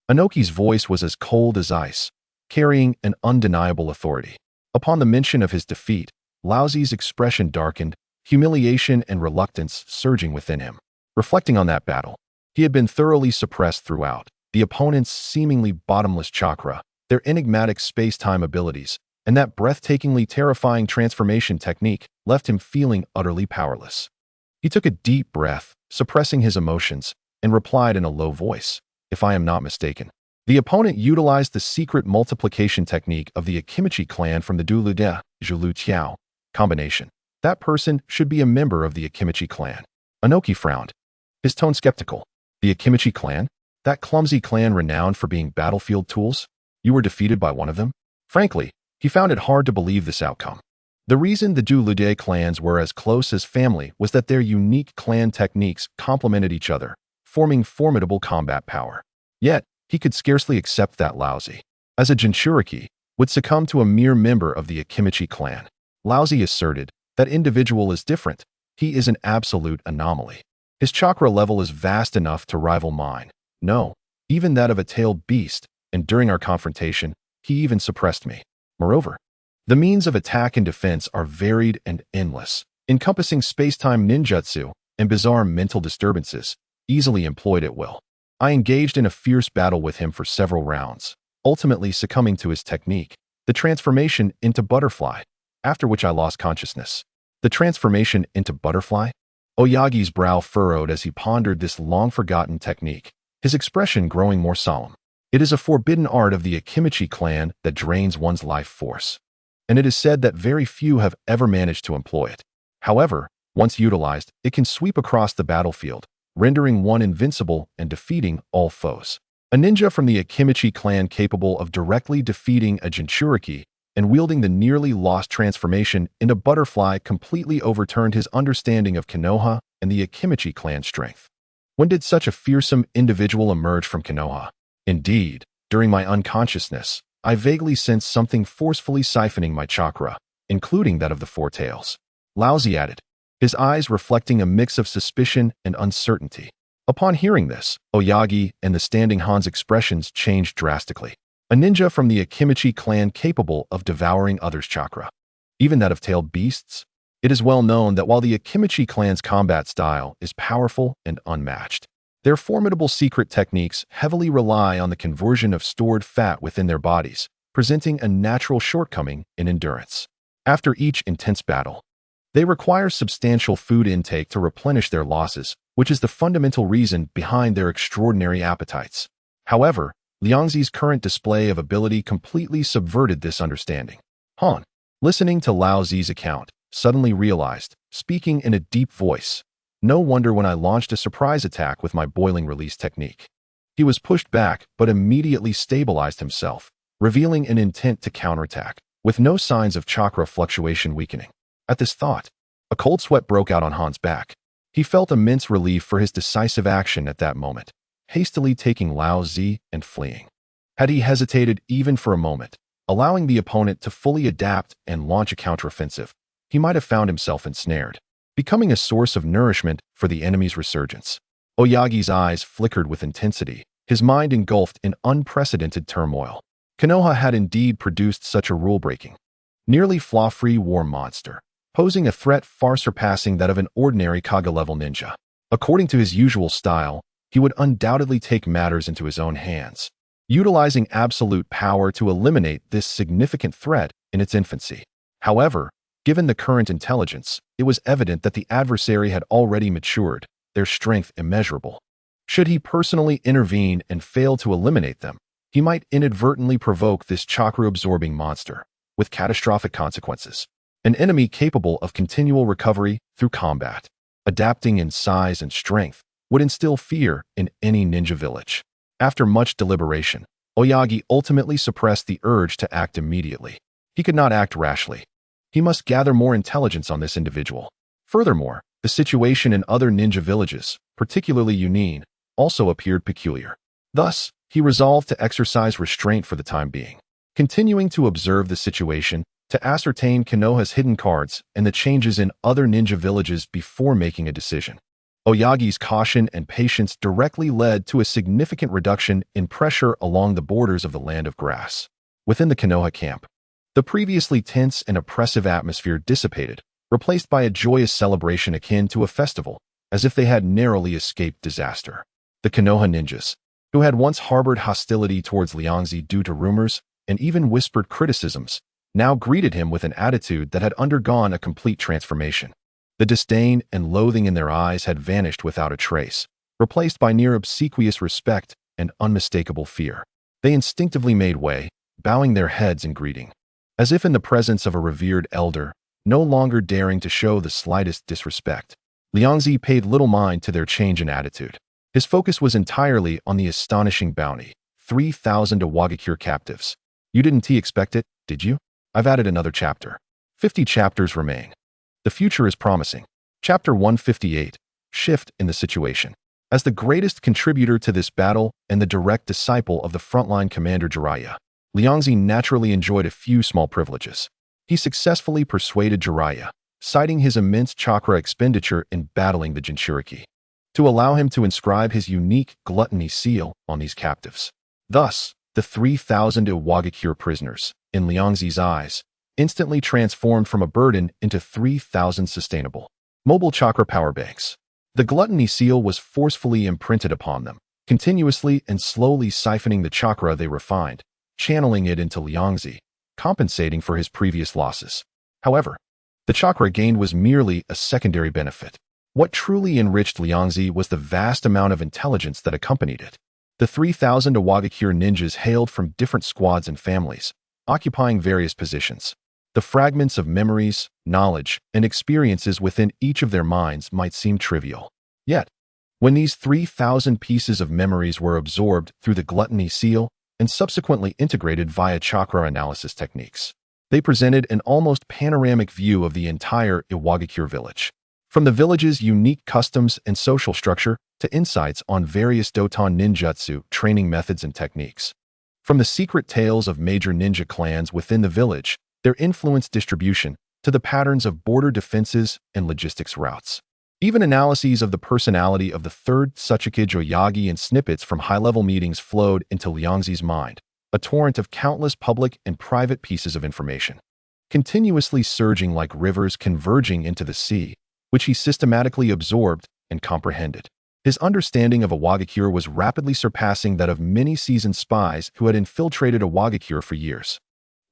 Inoki's voice was as cold as ice, carrying an undeniable authority. Upon the mention of his defeat, Laozi's expression darkened, humiliation and reluctance surging within him. Reflecting on that battle, he had been thoroughly suppressed throughout. The opponent's seemingly bottomless chakra, their enigmatic space-time abilities, and that breathtakingly terrifying transformation technique left him feeling utterly powerless. He took a deep breath, suppressing his emotions, and replied in a low voice, if I am not mistaken. The opponent utilized the secret multiplication technique of the Akimichi clan from the Dulude, Zhulu Qiao combination. That person should be a member of the Akimichi clan. Inoki frowned, his tone skeptical. The Akimichi clan? That clumsy clan renowned for being battlefield tools? You were defeated by one of them? Frankly, he found it hard to believe this outcome. The reason the Dulude clans were as close as family was that their unique clan techniques complemented each other, forming formidable combat power. Yet, he could scarcely accept that Laozi, as a Jinchuriki, would succumb to a mere member of the Akimichi clan. Laozi asserted, that individual is different. He is an absolute anomaly. His chakra level is vast enough to rival mine. No, even that of a tailed beast, and during our confrontation, he even suppressed me. Moreover, the means of attack and defense are varied and endless, encompassing space-time ninjutsu and bizarre mental disturbances, easily employed at will. I engaged in a fierce battle with him for several rounds, ultimately succumbing to his technique, the transformation into butterfly, after which I lost consciousness. The transformation into butterfly? Oyagi's brow furrowed as he pondered this long-forgotten technique, his expression growing more solemn. It is a forbidden art of the Akimichi clan that drains one's life force, and it is said that very few have ever managed to employ it. However, once utilized, it can sweep across the battlefield, rendering one invincible and defeating all foes. A ninja from the Akimichi clan capable of directly defeating a Jinchuriki and wielding the nearly lost transformation into butterfly completely overturned his understanding of Konoha and the Akimichi clan strength. When did such a fearsome individual emerge from Konoha? Indeed, during my unconsciousness, I vaguely sensed something forcefully siphoning my chakra, including that of the Four Tails. Laozi added, his eyes reflecting a mix of suspicion and uncertainty. Upon hearing this, Oyagi and the standing Han's expressions changed drastically. A ninja from the Akimichi clan capable of devouring others' chakra, even that of tailed beasts? It is well known that while the Akimichi clan's combat style is powerful and unmatched, their formidable secret techniques heavily rely on the conversion of stored fat within their bodies, presenting a natural shortcoming in endurance. After each intense battle, they require substantial food intake to replenish their losses, which is the fundamental reason behind their extraordinary appetites. However, Liangzi's current display of ability completely subverted this understanding. Han, listening to Lao Zi's account, suddenly realized, speaking in a deep voice, "No wonder when I launched a surprise attack with my boiling release technique." He was pushed back but immediately stabilized himself, revealing an intent to counterattack, with no signs of chakra fluctuation weakening. At this thought, a cold sweat broke out on Han's back. He felt immense relief for his decisive action at that moment, hastily taking Lao Zi and fleeing. Had he hesitated even for a moment, allowing the opponent to fully adapt and launch a counteroffensive, he might have found himself ensnared, becoming a source of nourishment for the enemy's resurgence. Oyagi's eyes flickered with intensity, his mind engulfed in unprecedented turmoil. Konoha had indeed produced such a rule-breaking, nearly flaw-free war monster, posing a threat far surpassing that of an ordinary Kage-level ninja. According to his usual style, he would undoubtedly take matters into his own hands, utilizing absolute power to eliminate this significant threat in its infancy. However, given the current intelligence, it was evident that the adversary had already matured, their strength immeasurable. Should he personally intervene and fail to eliminate them, he might inadvertently provoke this chakra-absorbing monster, with catastrophic consequences. An enemy capable of continual recovery through combat, adapting in size and strength, would instill fear in any ninja village. After much deliberation, Oyagi ultimately suppressed the urge to act immediately. He could not act rashly. He must gather more intelligence on this individual. Furthermore, the situation in other ninja villages, particularly Yunin, also appeared peculiar. Thus, he resolved to exercise restraint for the time being, continuing to observe the situation to ascertain Konoha's hidden cards and the changes in other ninja villages before making a decision. Oyagi's caution and patience directly led to a significant reduction in pressure along the borders of the Land of Grass. Within the Konoha camp, the previously tense and oppressive atmosphere dissipated, replaced by a joyous celebration akin to a festival, as if they had narrowly escaped disaster. The Konoha ninjas, who had once harbored hostility towards Liangzi due to rumors and even whispered criticisms, now greeted him with an attitude that had undergone a complete transformation. The disdain and loathing in their eyes had vanished without a trace, replaced by near obsequious respect and unmistakable fear. They instinctively made way, bowing their heads in greeting, as if in the presence of a revered elder, no longer daring to show the slightest disrespect. Liangzi paid little mind to their change in attitude. His focus was entirely on the astonishing bounty, 3,000 Awagakure captives. You didn't expect it, did you? I've added another chapter. 50 chapters remain. The future is promising. Chapter 158, Shift in the Situation. As the greatest contributor to this battle and the direct disciple of the frontline commander Jiraiya, Liangzi naturally enjoyed a few small privileges. He successfully persuaded Jiraiya, citing his immense chakra expenditure in battling the Jinchuriki, to allow him to inscribe his unique gluttony seal on these captives. Thus, the 3,000 Iwagakure prisoners, in Liangzi's eyes, instantly transformed from a burden into 3,000 sustainable, mobile chakra power banks. The gluttony seal was forcefully imprinted upon them, continuously and slowly siphoning the chakra they refined, channeling it into Liangzi, compensating for his previous losses. However, the chakra gained was merely a secondary benefit. What truly enriched Liangzi was the vast amount of intelligence that accompanied it. The 3,000 Awagakure ninjas hailed from different squads and families, occupying various positions. The fragments of memories, knowledge, and experiences within each of their minds might seem trivial. Yet, when these 3,000 pieces of memories were absorbed through the gluttony seal and subsequently integrated via chakra analysis techniques, they presented an almost panoramic view of the entire Iwagakure village. From the village's unique customs and social structure to insights on various Doton ninjutsu training methods and techniques. From the secret tales of major ninja clans within the village, their influence distribution, to the patterns of border defenses and logistics routes. Even analyses of the personality of the Third Hokage Oyagi and snippets from high-level meetings flowed into Liangzi's mind, a torrent of countless public and private pieces of information, continuously surging like rivers converging into the sea, which he systematically absorbed and comprehended. His understanding of Awagakure was rapidly surpassing that of many seasoned spies who had infiltrated Awagakure for years.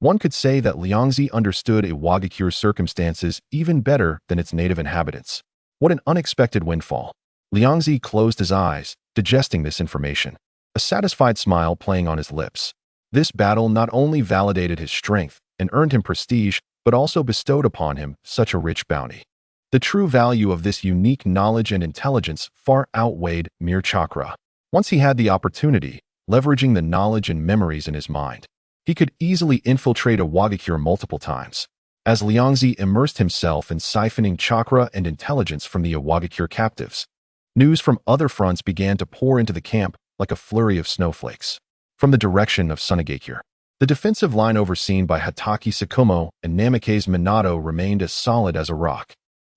One could say that Liangzi understood Awagakure's circumstances even better than its native inhabitants. What an unexpected windfall. Liangzi closed his eyes, digesting this information, a satisfied smile playing on his lips. This battle not only validated his strength and earned him prestige, but also bestowed upon him such a rich bounty. The true value of this unique knowledge and intelligence far outweighed mere chakra. Once he had the opportunity, leveraging the knowledge and memories in his mind, he could easily infiltrate Awagakure multiple times. As Liangzi immersed himself in siphoning chakra and intelligence from the Awagakure captives, news from other fronts began to pour into the camp like a flurry of snowflakes. From the direction of Sunagakure, the defensive line overseen by Hatake Sakumo and Namikaze Minato remained as solid as a rock.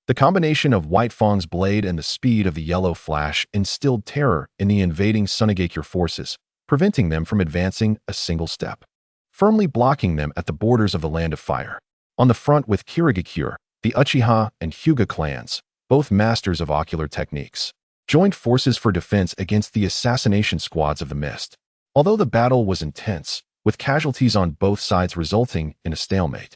The combination of White Fang's blade and the speed of the yellow flash instilled terror in the invading Sunagakure forces, preventing them from advancing a single step, firmly blocking them at the borders of the Land of Fire. On the front with Kirigakure, the Uchiha and Hyuga clans, both masters of ocular techniques, joined forces for defense against the assassination squads of the Mist. Although the battle was intense, with casualties on both sides resulting in a stalemate,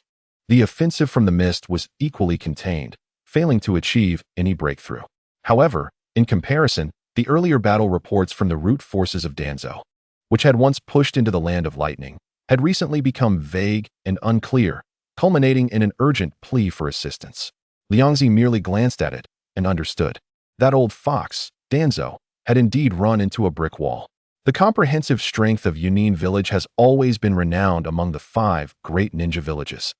the offensive from the Mist was equally contained, failing to achieve any breakthrough. However, in comparison, the earlier battle reports from the root forces of Danzo, which had once pushed into the Land of Lightning, had recently become vague and unclear, culminating in an urgent plea for assistance. Liangzi merely glanced at it and understood. That old fox, Danzo, had indeed run into a brick wall. The comprehensive strength of Yunin village has always been renowned among the 5 great ninja villages.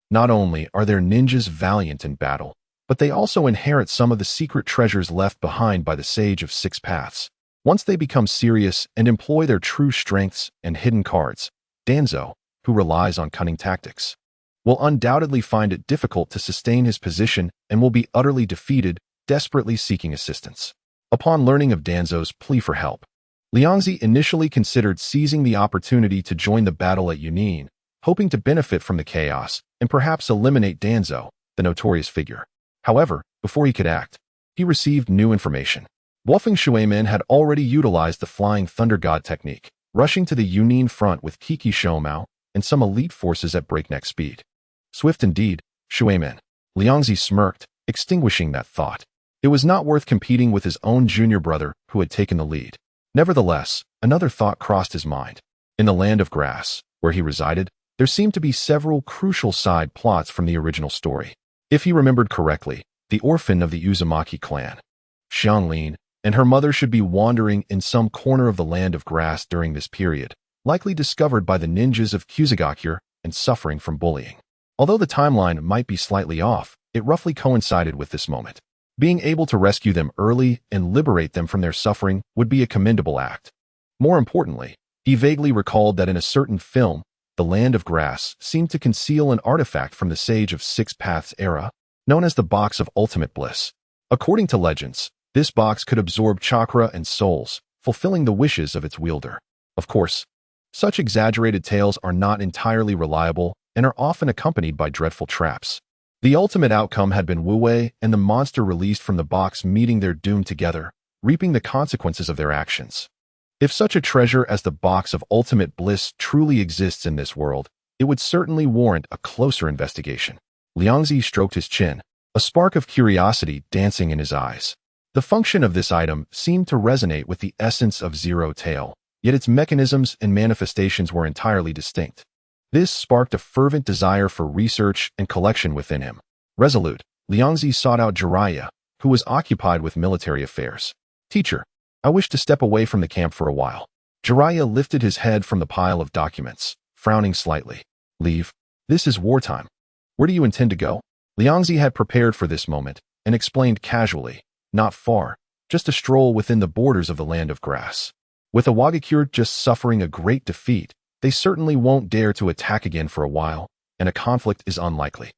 Not only are their ninjas valiant in battle, but they also inherit some of the secret treasures left behind by the Sage of Six Paths. Once they become serious and employ their true strengths and hidden cards, Danzo, who relies on cunning tactics, will undoubtedly find it difficult to sustain his position and will be utterly defeated, desperately seeking assistance. Upon learning of Danzo's plea for help, Liangzi initially considered seizing the opportunity to join the battle at Yunin, hoping to benefit from the chaos and perhaps eliminate Danzo, the notorious figure. However, before he could act, he received new information. Wolfing Shuemin had already utilized the Flying Thunder God technique, rushing to the Yunin front with Kiki Shoumao and some elite forces at breakneck speed. Swift indeed, Shuemin. Liangzi smirked, extinguishing that thought. It was not worth competing with his own junior brother who had taken the lead. Nevertheless, another thought crossed his mind. In the Land of Grass, where he resided, there seemed to be several crucial side plots from the original story. If he remembered correctly, the orphan of the Uzumaki clan, Xianglin, and her mother should be wandering in some corner of the Land of Grass during this period, likely discovered by the ninjas of Kusagakure and suffering from bullying. Although the timeline might be slightly off, it roughly coincided with this moment. Being able to rescue them early and liberate them from their suffering would be a commendable act. More importantly, he vaguely recalled that in a certain film, the Land of Grass seemed to conceal an artifact from the Sage of Six Paths era, known as the Box of Ultimate Bliss. According to legends, this box could absorb chakra and souls, fulfilling the wishes of its wielder. Of course, such exaggerated tales are not entirely reliable and are often accompanied by dreadful traps. The ultimate outcome had been Wu Wei and the monster released from the box meeting their doom together, reaping the consequences of their actions. If such a treasure as the Box of Ultimate Bliss truly exists in this world, it would certainly warrant a closer investigation. Liangzi stroked his chin, a spark of curiosity dancing in his eyes. The function of this item seemed to resonate with the essence of Zero Tail, yet its mechanisms and manifestations were entirely distinct. This sparked a fervent desire for research and collection within him. Resolute, Liangzi sought out Jiraiya, who was occupied with military affairs. "Teacher, I wish to step away from the camp for a while." Jiraiya lifted his head from the pile of documents, frowning slightly. "Leave? This is wartime. Where do you intend to go?" Liangzi had prepared for this moment and explained casually, "Not far, just a stroll within the borders of the Land of Grass. With Awagakure just suffering a great defeat, they certainly won't dare to attack again for a while, and a conflict is unlikely."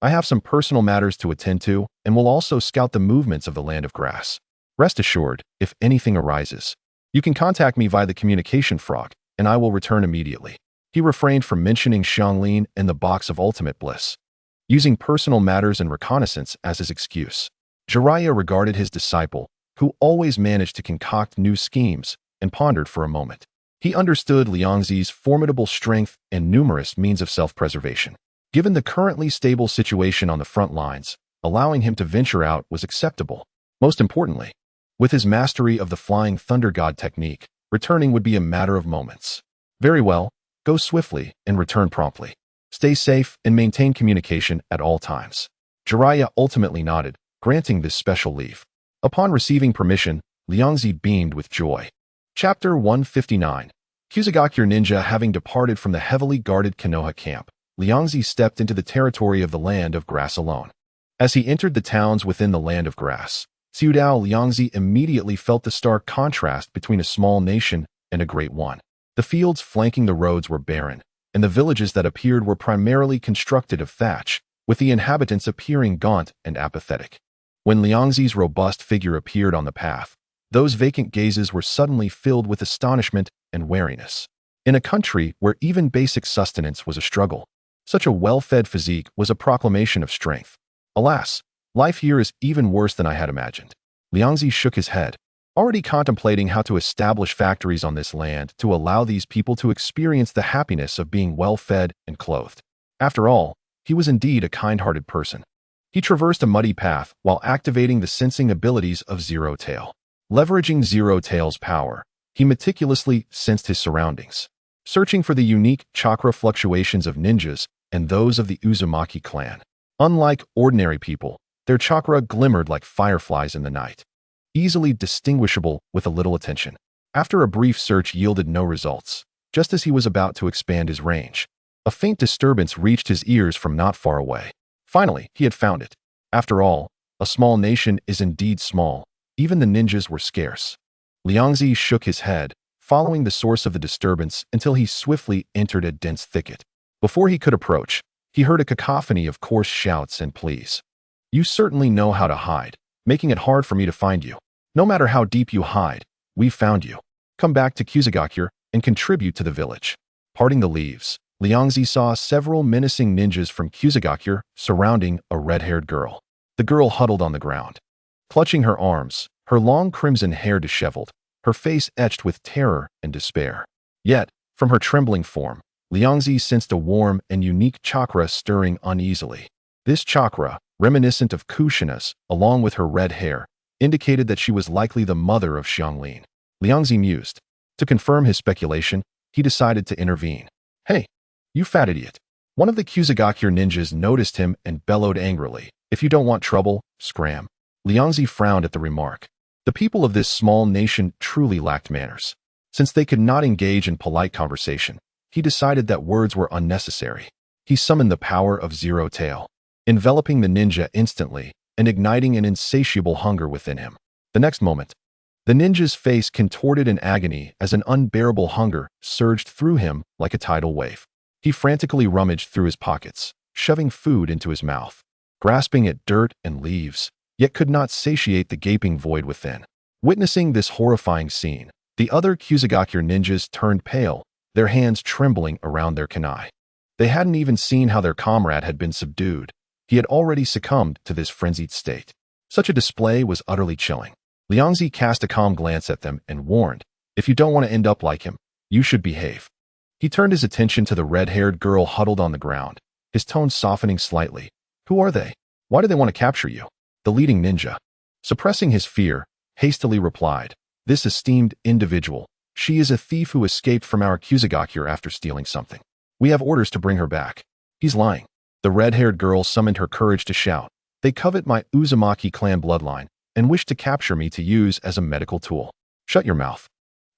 I have some personal matters to attend to and will also scout the movements of the land of grass. Rest assured, if anything arises, you can contact me via the communication frog, and I will return immediately. He refrained from mentioning Xianglin and the box of ultimate bliss, using personal matters and reconnaissance as his excuse. Jiraiya regarded his disciple, who always managed to concoct new schemes, and pondered for a moment. He understood Liangzi's formidable strength and numerous means of self-preservation. Given the currently stable situation on the front lines, allowing him to venture out was acceptable. Most importantly, with his mastery of the Flying Thunder God technique, returning would be a matter of moments. Very well, go swiftly and return promptly. Stay safe and maintain communication at all times. Jiraiya ultimately nodded, granting this special leave. Upon receiving permission, Liangzi beamed with joy. Chapter 159. Kusagakure Ninja having departed from the heavily guarded Konoha camp, Liangzi stepped into the territory of the Land of Grass alone. As he entered the towns within the Land of Grass, Ciudad Liangzi immediately felt the stark contrast between a small nation and a great one. The fields flanking the roads were barren, and the villages that appeared were primarily constructed of thatch, with the inhabitants appearing gaunt and apathetic. When Liangzi's robust figure appeared on the path, those vacant gazes were suddenly filled with astonishment and wariness. In a country where even basic sustenance was a struggle, such a well-fed physique was a proclamation of strength. Alas, life here is even worse than I had imagined. Liangzi shook his head, already contemplating how to establish factories on this land to allow these people to experience the happiness of being well-fed and clothed. After all, he was indeed a kind-hearted person. He traversed a muddy path while activating the sensing abilities of Zero Tail. Leveraging Zero Tail's power, he meticulously sensed his surroundings, searching for the unique chakra fluctuations of ninjas and those of the Uzumaki clan. Unlike ordinary people, their chakra glimmered like fireflies in the night, easily distinguishable with a little attention. After a brief search yielded no results, just as he was about to expand his range, a faint disturbance reached his ears from not far away. Finally, he had found it. After all, a small nation is indeed small. Even the ninjas were scarce. Liangzi shook his head, following the source of the disturbance until he swiftly entered a dense thicket. Before he could approach, he heard a cacophony of coarse shouts and pleas. You certainly know how to hide, making it hard for me to find you. No matter how deep you hide, we've found you. Come back to Kusagakure and contribute to the village. Parting the leaves, Liangzi saw several menacing ninjas from Kusagakure surrounding a red-haired girl. The girl huddled on the ground, clutching her arms, her long crimson hair disheveled, her face etched with terror and despair. Yet, from her trembling form, Liangzi sensed a warm and unique chakra stirring uneasily. This chakra, reminiscent of Kushina's, along with her red hair, indicated that she was likely the mother of Xianglin. Liangzi mused. To confirm his speculation, he decided to intervene. Hey, you fat idiot. One of the Kusagakure ninjas noticed him and bellowed angrily. If you don't want trouble, scram. Liangzi frowned at the remark. The people of this small nation truly lacked manners. Since they could not engage in polite conversation, he decided that words were unnecessary. He summoned the power of Zero Tail, enveloping the ninja instantly and igniting an insatiable hunger within him. The next moment, the ninja's face contorted in agony as an unbearable hunger surged through him like a tidal wave. He frantically rummaged through his pockets, shoving food into his mouth, grasping at dirt and leaves, yet could not satiate the gaping void within. Witnessing this horrifying scene, the other Kusagakure ninjas turned pale, their hands trembling around their kunai. They hadn't even seen how their comrade had been subdued. He had already succumbed to this frenzied state. Such a display was utterly chilling. Liangzi cast a calm glance at them and warned, if you don't want to end up like him, you should behave. He turned his attention to the red-haired girl huddled on the ground, his tone softening slightly. Who are they? Why do they want to capture you? The leading ninja, suppressing his fear, hastily replied, this esteemed individual. She is a thief who escaped from our Kusagakure after stealing something. We have orders to bring her back. He's lying. The red-haired girl summoned her courage to shout. They covet my Uzumaki clan bloodline and wish to capture me to use as a medical tool. Shut your mouth.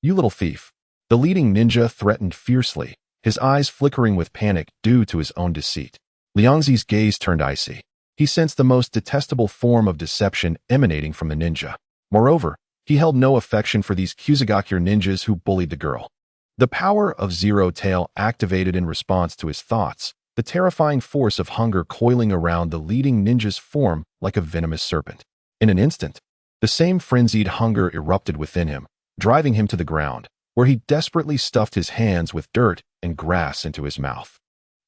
You little thief. The leading ninja threatened fiercely, his eyes flickering with panic due to his own deceit. Liangzi's gaze turned icy. He sensed the most detestable form of deception emanating from the ninja. Moreover, he held no affection for these Kusagakure ninjas who bullied the girl. The power of Zero Tail activated in response to his thoughts, the terrifying force of hunger coiling around the leading ninja's form like a venomous serpent. In an instant, the same frenzied hunger erupted within him, driving him to the ground, where he desperately stuffed his hands with dirt and grass into his mouth.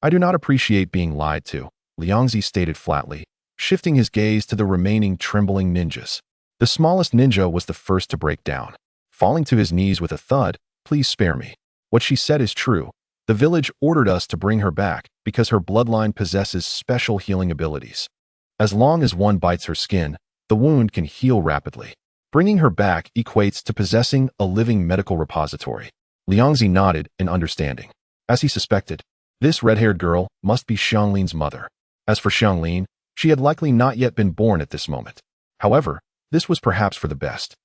I do not appreciate being lied to, Liangzi stated flatly, shifting his gaze to the remaining trembling ninjas. The smallest ninja was the first to break down. Falling to his knees with a thud, "Please spare me. What she said is true. The village ordered us to bring her back because her bloodline possesses special healing abilities. As long as one bites her skin, the wound can heal rapidly. Bringing her back equates to possessing a living medical repository." Liangzi nodded in understanding. As he suspected, this red-haired girl must be Xianglin's mother. As for Xianglin, she had likely not yet been born at this moment. However, this was perhaps for the best.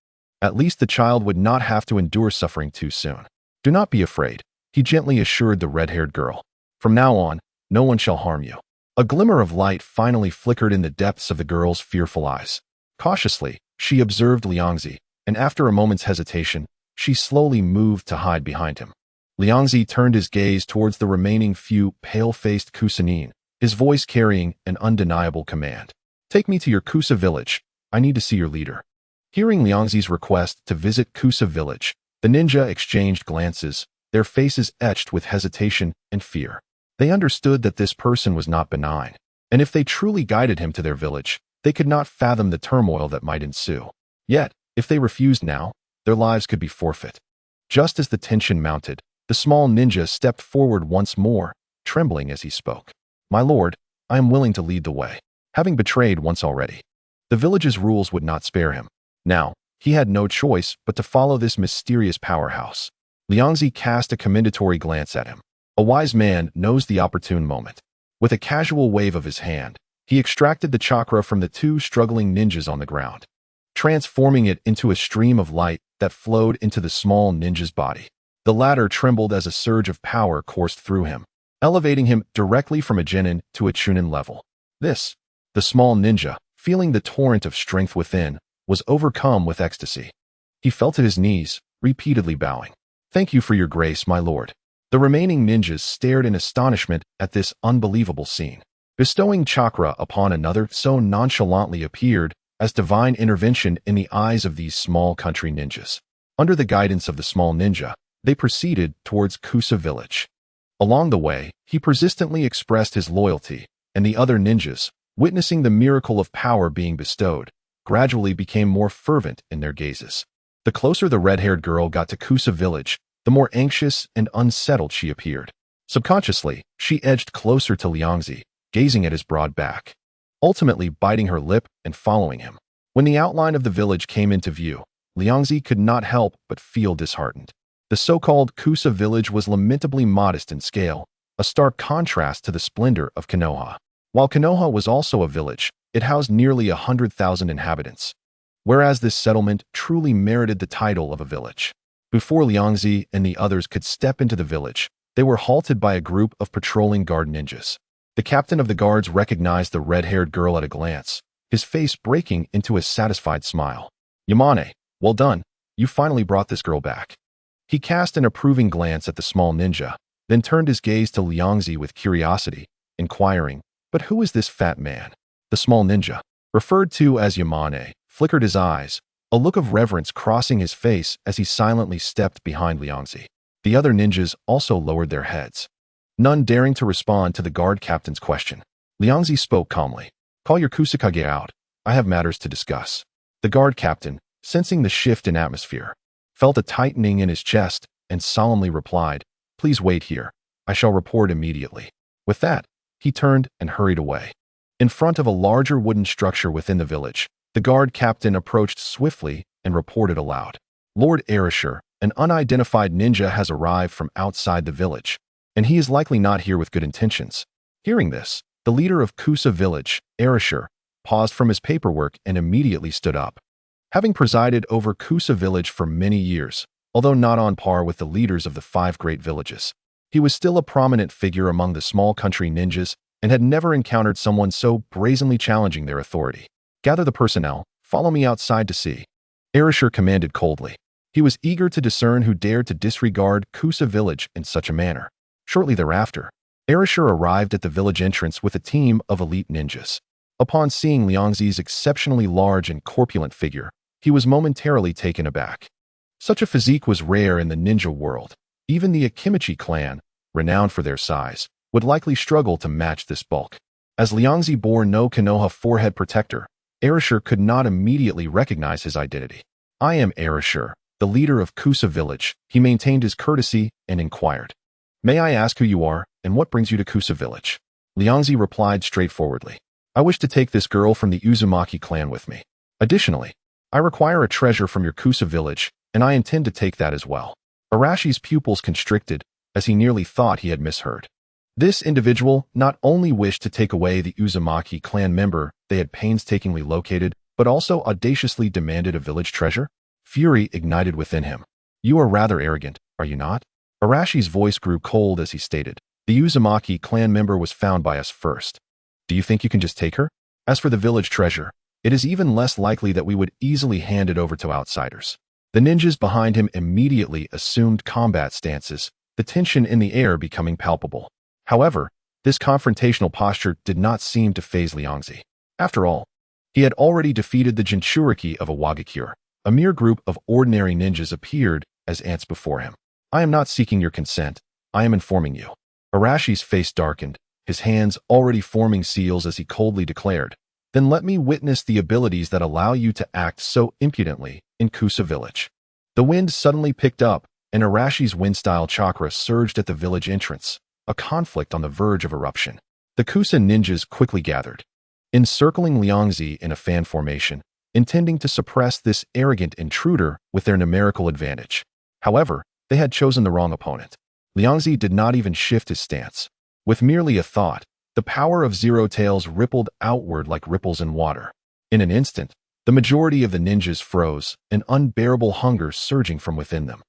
At least the child would not have to endure suffering too soon. "Do not be afraid," he gently assured the red-haired girl. "From now on, no one shall harm you." A glimmer of light finally flickered in the depths of the girl's fearful eyes. Cautiously, she observed Liangzi, and after a moment's hesitation, she slowly moved to hide behind him. Liangzi turned his gaze towards the remaining few pale-faced Kusanin, his voice carrying an undeniable command. "Take me to your Kusa village. I need to see your leader." Hearing Liangzi's request to visit Kusa village, the ninja exchanged glances, their faces etched with hesitation and fear. They understood that this person was not benign, and if they truly guided him to their village, they could not fathom the turmoil that might ensue. Yet, if they refused now, their lives could be forfeit. Just as the tension mounted, the small ninja stepped forward once more, trembling as he spoke. "My lord, I am willing to lead the way, having betrayed once already." The village's rules would not spare him. Now, he had no choice but to follow this mysterious powerhouse. Liangzi cast a commendatory glance at him. A wise man knows the opportune moment. With a casual wave of his hand, he extracted the chakra from the two struggling ninjas on the ground, transforming it into a stream of light that flowed into the small ninja's body. The latter trembled as a surge of power coursed through him, elevating him directly from a genin to a chunin level. The small ninja, feeling the torrent of strength within, was overcome with ecstasy. He fell to his knees, repeatedly bowing. "Thank you for your grace, my lord." The remaining ninjas stared in astonishment at this unbelievable scene. Bestowing chakra upon another so nonchalantly appeared as divine intervention in the eyes of these small country ninjas. Under the guidance of the small ninja, they proceeded towards Kusa village. Along the way, he persistently expressed his loyalty, and the other ninjas, witnessing the miracle of power being bestowed, gradually became more fervent in their gazes. The closer the red-haired girl got to Kusa village, the more anxious and unsettled she appeared. Subconsciously, she edged closer to Liangzi, gazing at his broad back, ultimately biting her lip and following him. When the outline of the village came into view, Liangzi could not help but feel disheartened. The so-called Kusa village was lamentably modest in scale, a stark contrast to the splendor of Konoha. While Konoha was also a village, it housed nearly 100,000 inhabitants, whereas this settlement truly merited the title of a village. Before Liangzi and the others could step into the village, they were halted by a group of patrolling guard ninjas. The captain of the guards recognized the red-haired girl at a glance, his face breaking into a satisfied smile. "Yamane, well done. You finally brought this girl back." He cast an approving glance at the small ninja, then turned his gaze to Liangzi with curiosity, inquiring, "But who is this fat man?" The small ninja, referred to as Yamane, flickered his eyes, a look of reverence crossing his face as he silently stepped behind Liangzi. The other ninjas also lowered their heads, none daring to respond to the guard captain's question. Liangzi spoke calmly. "Call your Kusakage out. I have matters to discuss." The guard captain, sensing the shift in atmosphere, felt a tightening in his chest and solemnly replied, "Please wait here. I shall report immediately." With that, he turned and hurried away. In front of a larger wooden structure within the village, the guard captain approached swiftly and reported aloud. "Lord Erasure, an unidentified ninja has arrived from outside the village, and he is likely not here with good intentions." Hearing this, the leader of Kusa village, Erasure, paused from his paperwork and immediately stood up. Having presided over Kusa village for many years, although not on par with the leaders of the 5 great villages, he was still a prominent figure among the small country ninjas and had never encountered someone so brazenly challenging their authority. "Gather the personnel, follow me outside to see," Erasure commanded coldly. He was eager to discern who dared to disregard Kusa village in such a manner. Shortly thereafter, Erasure arrived at the village entrance with a team of elite ninjas. Upon seeing Liangzi's exceptionally large and corpulent figure, he was momentarily taken aback. Such a physique was rare in the ninja world. Even the Akimichi clan, renowned for their size, would likely struggle to match this bulk. As Liangzi bore no Konoha forehead protector, Erasure could not immediately recognize his identity. "I am Erasure, the leader of Kusa village." He maintained his courtesy and inquired, "May I ask who you are, and what brings you to Kusa village?" Liangzi replied straightforwardly, "I wish to take this girl from the Uzumaki clan with me. Additionally, I require a treasure from your Kusa village, and I intend to take that as well." Arashi's pupils constricted, as he nearly thought he had misheard. This individual not only wished to take away the Uzumaki clan member they had painstakingly located, but also audaciously demanded a village treasure. Fury ignited within him. "You are rather arrogant, are you not?" Arashi's voice grew cold as he stated, "The Uzumaki clan member was found by us first. Do you think you can just take her? As for the village treasure, it is even less likely that we would easily hand it over to outsiders." The ninjas behind him immediately assumed combat stances, the tension in the air becoming palpable. However, this confrontational posture did not seem to faze Liangzi. After all, he had already defeated the Jinchuriki of Awagakure. A mere group of ordinary ninjas appeared as ants before him. "I am not seeking your consent, I am informing you." Arashi's face darkened, his hands already forming seals as he coldly declared, "Then let me witness the abilities that allow you to act so impudently in Kusa village." The wind suddenly picked up, and Arashi's wind-style chakra surged at the village entrance, a conflict on the verge of eruption. The Kusa ninjas quickly gathered, encircling Liangzi in a fan formation, intending to suppress this arrogant intruder with their numerical advantage. However, they had chosen the wrong opponent. Liangzi did not even shift his stance. With merely a thought, the power of Zero Tails rippled outward like ripples in water. In an instant, the majority of the ninjas froze, an unbearable hunger surging from within them.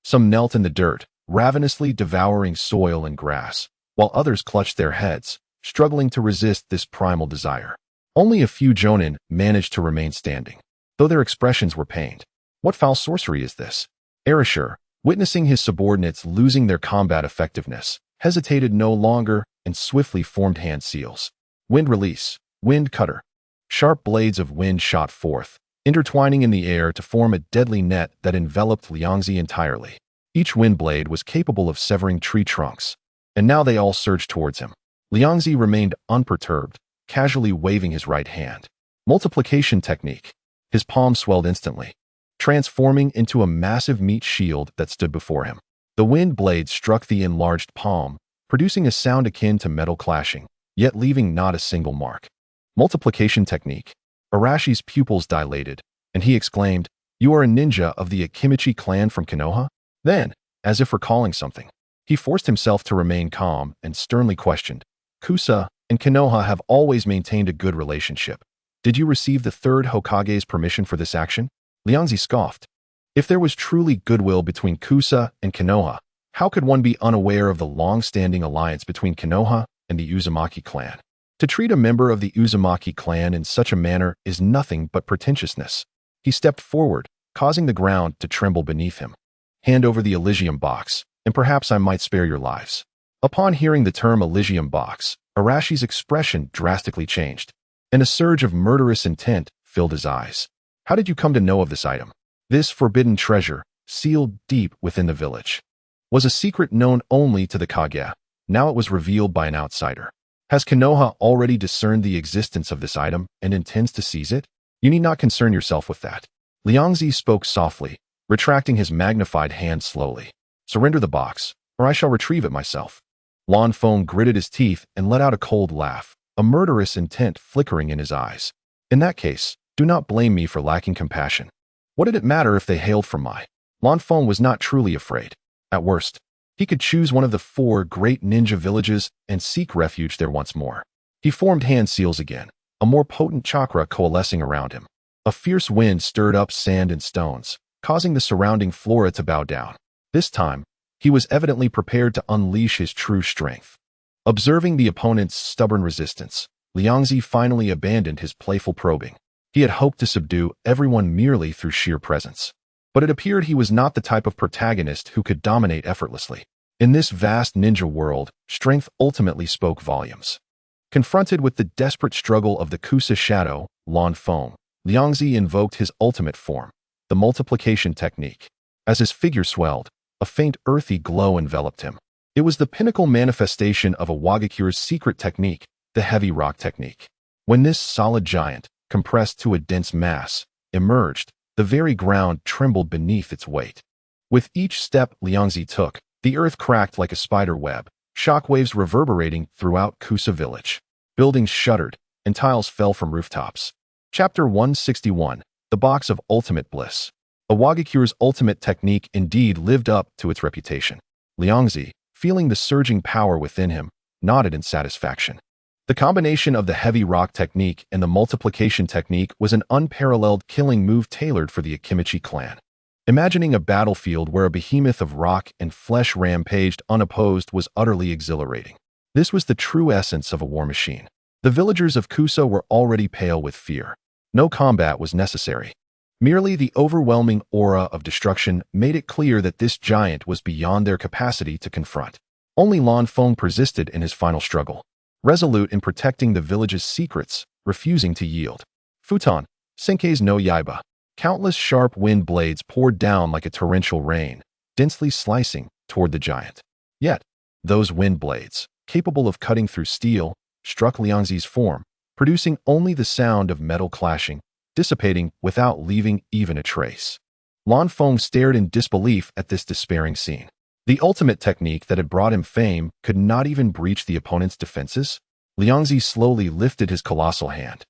Some knelt in the dirt, ravenously devouring soil and grass, while others clutched their heads, struggling to resist this primal desire. Only a few jonin managed to remain standing, though their expressions were pained. What foul sorcery is this? Erasure, witnessing his subordinates losing their combat effectiveness, hesitated no longer and swiftly formed hand seals. Wind release, wind cutter. Sharp blades of wind shot forth, intertwining in the air to form a deadly net that enveloped Liangzi entirely. Each wind blade was capable of severing tree trunks, and now they all surged towards him. Liangzi remained unperturbed, casually waving his right hand. Multiplication technique. His palm swelled instantly, transforming into a massive meat shield that stood before him. The wind blade struck the enlarged palm, producing a sound akin to metal clashing, yet leaving not a single mark. Multiplication technique. Arashi's pupils dilated, and he exclaimed, "You are a ninja of the Akimichi clan from Konoha?" Then, as if recalling something, he forced himself to remain calm and sternly questioned, "Kusa and Konoha have always maintained a good relationship. Did you receive the Third Hokage's permission for this action?" Liangzi scoffed. If there was truly goodwill between Kusa and Konoha, how could one be unaware of the long-standing alliance between Konoha and the Uzumaki clan? To treat a member of the Uzumaki clan in such a manner is nothing but pretentiousness. He stepped forward, causing the ground to tremble beneath him. "Hand over the Elysium box, and perhaps I might spare your lives." Upon hearing the term Elysium box, Arashi's expression drastically changed, and a surge of murderous intent filled his eyes. "How did you come to know of this item?" This forbidden treasure, sealed deep within the village, was a secret known only to the Kage. Now it was revealed by an outsider. Has Konoha already discerned the existence of this item and intends to seize it? You need not concern yourself with that. Liangzi spoke softly, retracting his magnified hand slowly. "Surrender the box, or I shall retrieve it myself." Lan Feng gritted his teeth and let out a cold laugh, a murderous intent flickering in his eyes. "In that case, do not blame me for lacking compassion. What did it matter if they hailed from my?" Lan Feng was not truly afraid. At worst, he could choose one of the 4 great ninja villages and seek refuge there once more. He formed hand seals again, a more potent chakra coalescing around him. A fierce wind stirred up sand and stones, causing the surrounding flora to bow down. This time, he was evidently prepared to unleash his true strength. Observing the opponent's stubborn resistance, Liangzi finally abandoned his playful probing. He had hoped to subdue everyone merely through sheer presence. But it appeared he was not the type of protagonist who could dominate effortlessly. In this vast ninja world, strength ultimately spoke volumes. Confronted with the desperate struggle of the Kusa shadow, Lan Feng, Liangzi invoked his ultimate form, the multiplication technique. As his figure swelled, a faint earthy glow enveloped him. It was the pinnacle manifestation of a Wagakure's secret technique, the heavy rock technique. When this solid giant, compressed to a dense mass, emerged, the very ground trembled beneath its weight. With each step Liangzi took, the earth cracked like a spider web, shockwaves reverberating throughout Kusa village. Buildings shuddered, and tiles fell from rooftops. Chapter 161, The Box of Ultimate Bliss. Wagakure's ultimate technique indeed lived up to its reputation. Liangzi, feeling the surging power within him, nodded in satisfaction. The combination of the heavy rock technique and the multiplication technique was an unparalleled killing move tailored for the Akimichi clan. Imagining a battlefield where a behemoth of rock and flesh rampaged unopposed was utterly exhilarating. This was the true essence of a war machine. The villagers of Kusa were already pale with fear. No combat was necessary. Merely the overwhelming aura of destruction made it clear that this giant was beyond their capacity to confront. Only Lan Feng persisted in his final struggle, resolute in protecting the village's secrets, refusing to yield. Futon, Senkei's no Yaiba. Countless sharp wind blades poured down like a torrential rain, densely slicing toward the giant. Yet, those wind blades, capable of cutting through steel, struck Liangzi's form, producing only the sound of metal clashing, dissipating without leaving even a trace. Lan Feng stared in disbelief at this despairing scene. The ultimate technique that had brought him fame could not even breach the opponent's defenses. Liangzi slowly lifted his colossal hand,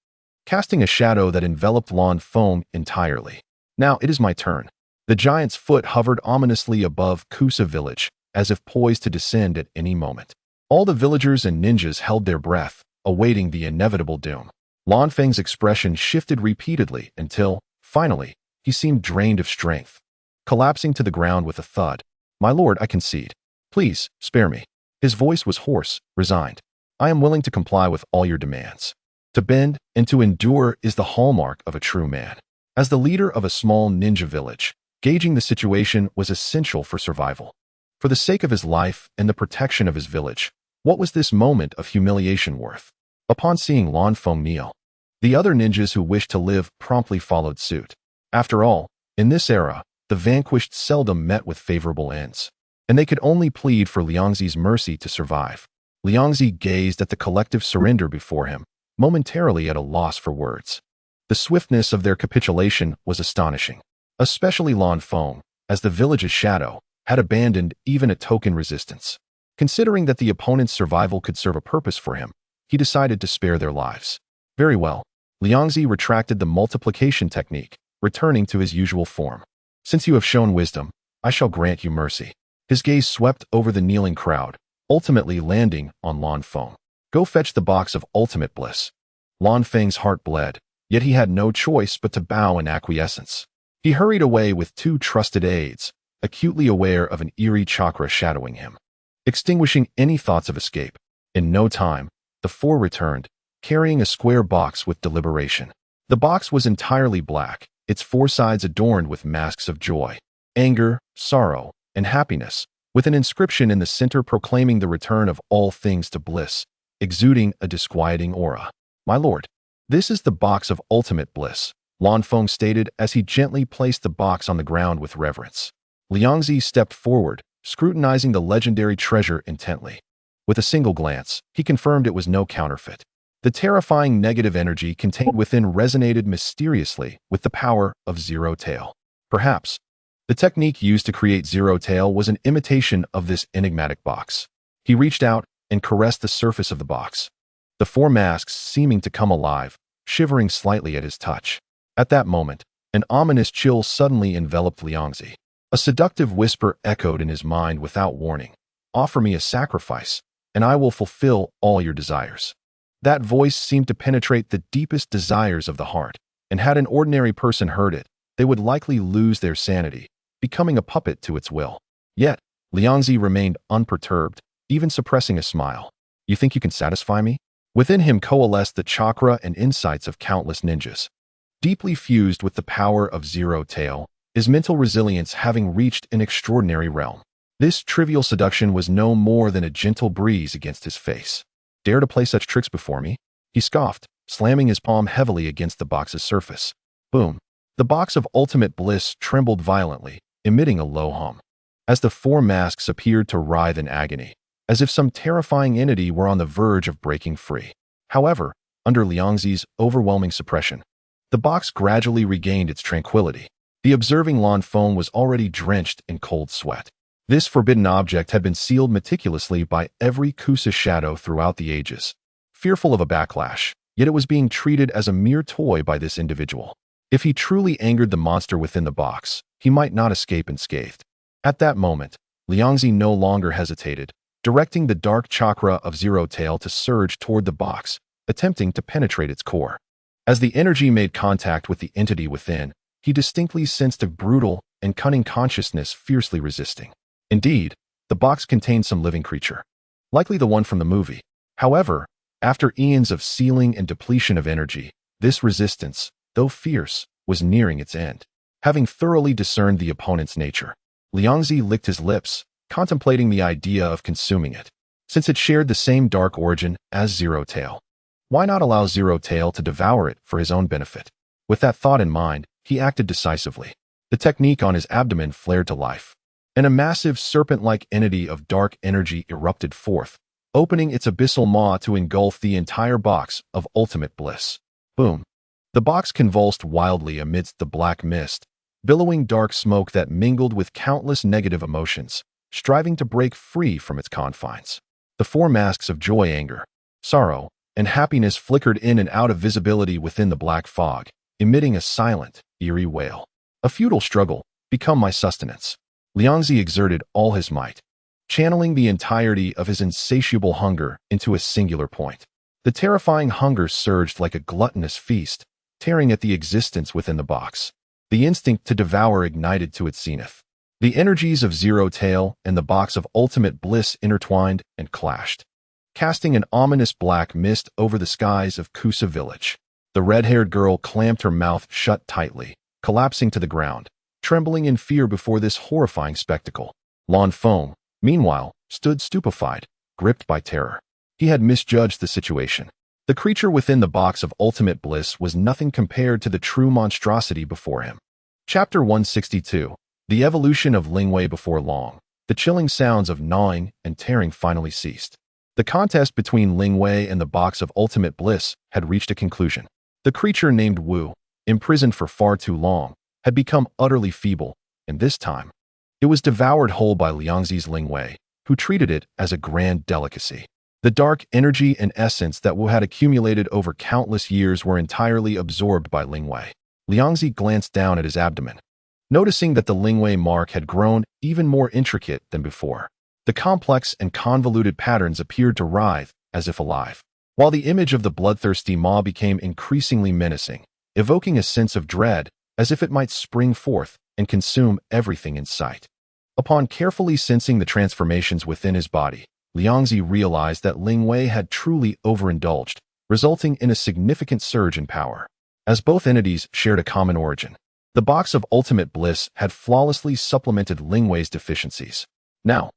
casting a shadow that enveloped Lan Feng entirely. Now it is my turn. The giant's foot hovered ominously above Kusa village, as if poised to descend at any moment. All the villagers and ninjas held their breath, awaiting the inevitable doom. Lan Feng's expression shifted repeatedly until, finally, he seemed drained of strength. Collapsing to the ground with a thud, "My lord, I concede. Please, spare me." His voice was hoarse, resigned. "I am willing to comply with all your demands." To bend and to endure is the hallmark of a true man. As the leader of a small ninja village, gauging the situation was essential for survival. For the sake of his life and the protection of his village, what was this moment of humiliation worth? Upon seeing Lan Feng kneel, the other ninjas who wished to live promptly followed suit. After all, in this era, the vanquished seldom met with favorable ends, and they could only plead for Liangzi's mercy to survive. Liangzi gazed at the collective surrender before him, momentarily at a loss for words. The swiftness of their capitulation was astonishing, especially Lan Feng, as the village's shadow, had abandoned even a token resistance. Considering that the opponent's survival could serve a purpose for him, he decided to spare their lives. Very well. Liangzi retracted the multiplication technique, returning to his usual form. "Since you have shown wisdom, I shall grant you mercy." His gaze swept over the kneeling crowd, ultimately landing on Lan Feng. "Go fetch the box of ultimate bliss." Lan Feng's heart bled, yet he had no choice but to bow in acquiescence. He hurried away with two trusted aides, acutely aware of an eerie chakra shadowing him, extinguishing any thoughts of escape. In no time, the four returned, carrying a square box with deliberation. The box was entirely black, its four sides adorned with masks of joy, anger, sorrow, and happiness, with an inscription in the center proclaiming the return of all things to bliss, exuding a disquieting aura. "My lord, this is the box of ultimate bliss," Lan Feng stated as he gently placed the box on the ground with reverence. Liangzi stepped forward, scrutinizing the legendary treasure intently. With a single glance, he confirmed it was no counterfeit. The terrifying negative energy contained within resonated mysteriously with the power of Zero Tail. Perhaps, the technique used to create Zero Tail was an imitation of this enigmatic box. He reached out and caressed the surface of the box, the four masks seeming to come alive, shivering slightly at his touch. At that moment, an ominous chill suddenly enveloped Liangzi. A seductive whisper echoed in his mind without warning. "Offer me a sacrifice, and I will fulfill all your desires." That voice seemed to penetrate the deepest desires of the heart, and had an ordinary person heard it, they would likely lose their sanity, becoming a puppet to its will. Yet, Liangzi remained unperturbed, even suppressing a smile. "You think you can satisfy me?" Within him coalesced the chakra and insights of countless ninjas. Deeply fused with the power of Zero Tail, his mental resilience having reached an extraordinary realm. This trivial seduction was no more than a gentle breeze against his face. Dare to play such tricks before me? He scoffed, slamming his palm heavily against the box's surface. Boom. The box of ultimate bliss trembled violently, emitting a low hum. As the four masks appeared to writhe in agony, as if some terrifying entity were on the verge of breaking free. However, under Liangzi's overwhelming suppression, the box gradually regained its tranquility. The observing Lan Feng was already drenched in cold sweat. This forbidden object had been sealed meticulously by every Kusa shadow throughout the ages. Fearful of a backlash, yet it was being treated as a mere toy by this individual. If he truly angered the monster within the box, he might not escape unscathed. At that moment, Liangzi no longer hesitated, directing the dark chakra of Zero Tail to surge toward the box, attempting to penetrate its core. As the energy made contact with the entity within, he distinctly sensed a brutal and cunning consciousness fiercely resisting. Indeed, the box contained some living creature, likely the one from the movie. However, after eons of sealing and depletion of energy, this resistance, though fierce, was nearing its end. Having thoroughly discerned the opponent's nature, Liangzi licked his lips, contemplating the idea of consuming it. Since it shared the same dark origin as Zero Tail, why not allow Zero Tail to devour it for his own benefit? With that thought in mind, he acted decisively. The technique on his abdomen flared to life, and a massive serpent-like entity of dark energy erupted forth, opening its abyssal maw to engulf the entire box of ultimate bliss. Boom. The box convulsed wildly amidst the black mist, billowing dark smoke that mingled with countless negative emotions, striving to break free from its confines. The four masks of joy, anger, sorrow, and happiness flickered in and out of visibility within the black fog, emitting a silent, eerie wail. A futile struggle, become my sustenance. Liangzi exerted all his might, channeling the entirety of his insatiable hunger into a singular point. The terrifying hunger surged like a gluttonous feast, tearing at the existence within the box. The instinct to devour ignited to its zenith. The energies of Zero Tail and the box of ultimate bliss intertwined and clashed, casting an ominous black mist over the skies of Kusa village. The red-haired girl clamped her mouth shut tightly, collapsing to the ground, trembling in fear before this horrifying spectacle. Lan Feng, meanwhile, stood stupefied, gripped by terror. He had misjudged the situation. The creature within the box of ultimate bliss was nothing compared to the true monstrosity before him. Chapter 162. The evolution of Lingwei. Before long, the chilling sounds of gnawing and tearing finally ceased. The contest between Lingwei and the box of ultimate bliss had reached a conclusion. The creature named Wu, imprisoned for far too long, had become utterly feeble, and this time, it was devoured whole by Liangzi's Lingwei, who treated it as a grand delicacy. The dark energy and essence that Wu had accumulated over countless years were entirely absorbed by Lingwei. Liangzi glanced down at his abdomen, noticing that the Lingwei mark had grown even more intricate than before. The complex and convoluted patterns appeared to writhe, as if alive, while the image of the bloodthirsty maw became increasingly menacing, evoking a sense of dread, as if it might spring forth and consume everything in sight. Upon carefully sensing the transformations within his body, Liangzi realized that Lingwei had truly overindulged, resulting in a significant surge in power. As both entities shared a common origin, the box of ultimate bliss had flawlessly supplemented Lingwei's deficiencies. Now,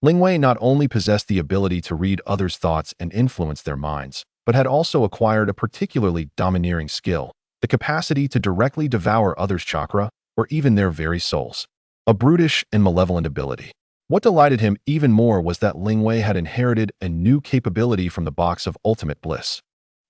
Lingwei not only possessed the ability to read others' thoughts and influence their minds, but had also acquired a particularly domineering skill, the capacity to directly devour others' chakra, or even their very souls. A brutish and malevolent ability. What delighted him even more was that Lingwei had inherited a new capability from the box of ultimate bliss.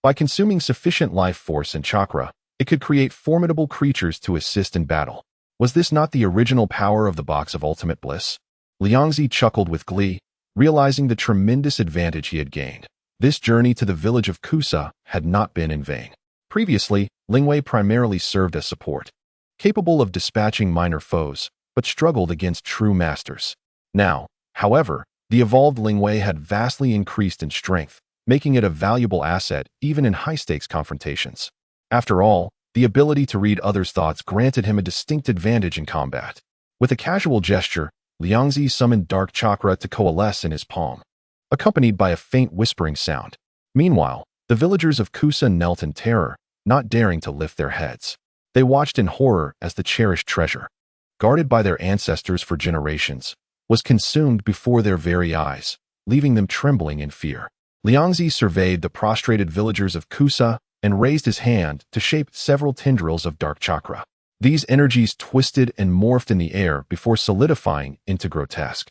By consuming sufficient life force and chakra, it could create formidable creatures to assist in battle. Was this not the original power of the box of ultimate bliss? Liangzi chuckled with glee, realizing the tremendous advantage he had gained. This journey to the village of Kusa had not been in vain. Previously, Lingwei primarily served as support, capable of dispatching minor foes, but struggled against true masters. Now, however, the evolved Lingwei had vastly increased in strength, making it a valuable asset even in high-stakes confrontations. After all, the ability to read others' thoughts granted him a distinct advantage in combat. With a casual gesture, Liangzi summoned dark chakra to coalesce in his palm, accompanied by a faint whispering sound. Meanwhile, the villagers of Kusa knelt in terror, not daring to lift their heads. They watched in horror as the cherished treasure, guarded by their ancestors for generations, was consumed before their very eyes, leaving them trembling in fear. Liangzi surveyed the prostrated villagers of Kusa and raised his hand to shape several tendrils of dark chakra. These energies twisted and morphed in the air before solidifying into grotesque,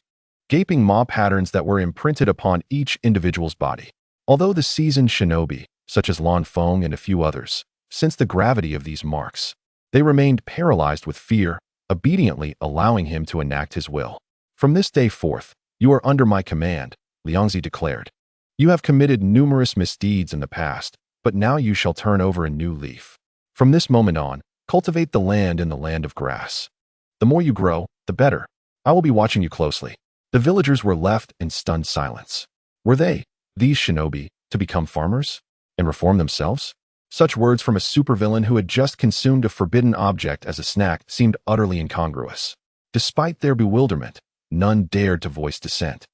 gaping maw patterns that were imprinted upon each individual's body. Although the seasoned shinobi, such as Lan Feng and a few others, sensed the gravity of these marks, they remained paralyzed with fear, obediently allowing him to enact his will. From this day forth, you are under my command, Liangzi declared. You have committed numerous misdeeds in the past, but now you shall turn over a new leaf. From this moment on, cultivate the land in the land of grass. The more you grow, the better. I will be watching you closely. The villagers were left in stunned silence. Were they, these shinobi, to become farmers and reform themselves? Such words from a supervillain who had just consumed a forbidden object as a snack seemed utterly incongruous. Despite their bewilderment, none dared to voice dissent.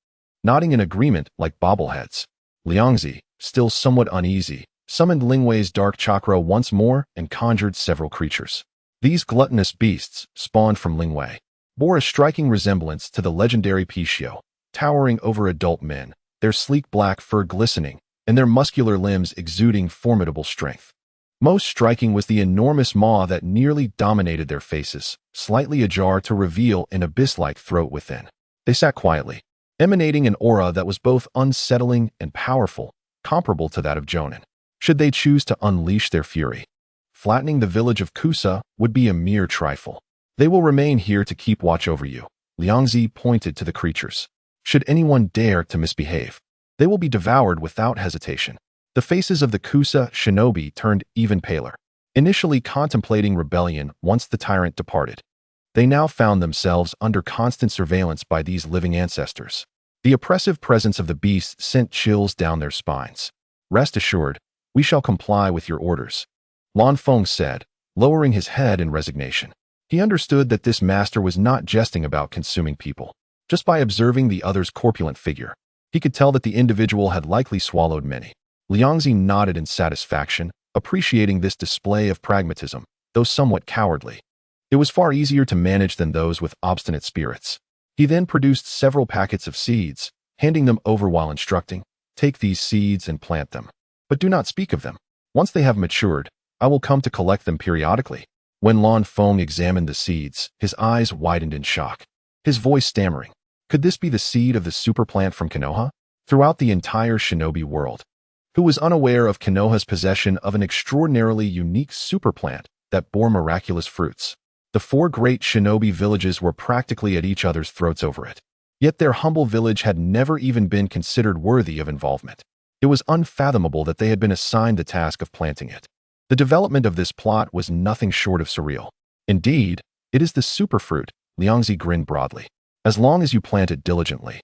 Nodding in agreement like bobbleheads, Liangzi, still somewhat uneasy, summoned Lingwei's dark chakra once more and conjured several creatures. These gluttonous beasts, spawned from Lingwei, bore a striking resemblance to the legendary Pishio, towering over adult men, their sleek black fur glistening, and their muscular limbs exuding formidable strength. Most striking was the enormous maw that nearly dominated their faces, slightly ajar to reveal an abyss-like throat within. They sat quietly, emanating an aura that was both unsettling and powerful, comparable to that of Jonin. Should they choose to unleash their fury, flattening the village of Kusa would be a mere trifle. They will remain here to keep watch over you. Liangzi pointed to the creatures. Should anyone dare to misbehave, they will be devoured without hesitation. The faces of the Kusa shinobi turned even paler, initially contemplating rebellion once the tyrant departed. They now found themselves under constant surveillance by these living ancestors. The oppressive presence of the beasts sent chills down their spines. Rest assured, we shall comply with your orders, Lan Feng said, lowering his head in resignation. He understood that this master was not jesting about consuming people. Just by observing the other's corpulent figure, he could tell that the individual had likely swallowed many. Liangzi nodded in satisfaction, appreciating this display of pragmatism, though somewhat cowardly. It was far easier to manage than those with obstinate spirits. He then produced several packets of seeds, handing them over while instructing, "Take these seeds and plant them. But do not speak of them. Once they have matured, I will come to collect them periodically." When Lan Feng examined the seeds, his eyes widened in shock, his voice stammering. Could this be the seed of the superplant from Konoha? Throughout the entire shinobi world, who was unaware of Konoha's possession of an extraordinarily unique superplant that bore miraculous fruits? The four great shinobi villages were practically at each other's throats over it. Yet their humble village had never even been considered worthy of involvement. It was unfathomable that they had been assigned the task of planting it. The development of this plot was nothing short of surreal. Indeed, it is the superfruit, Liangzi grinned broadly. As long as you plant it diligently,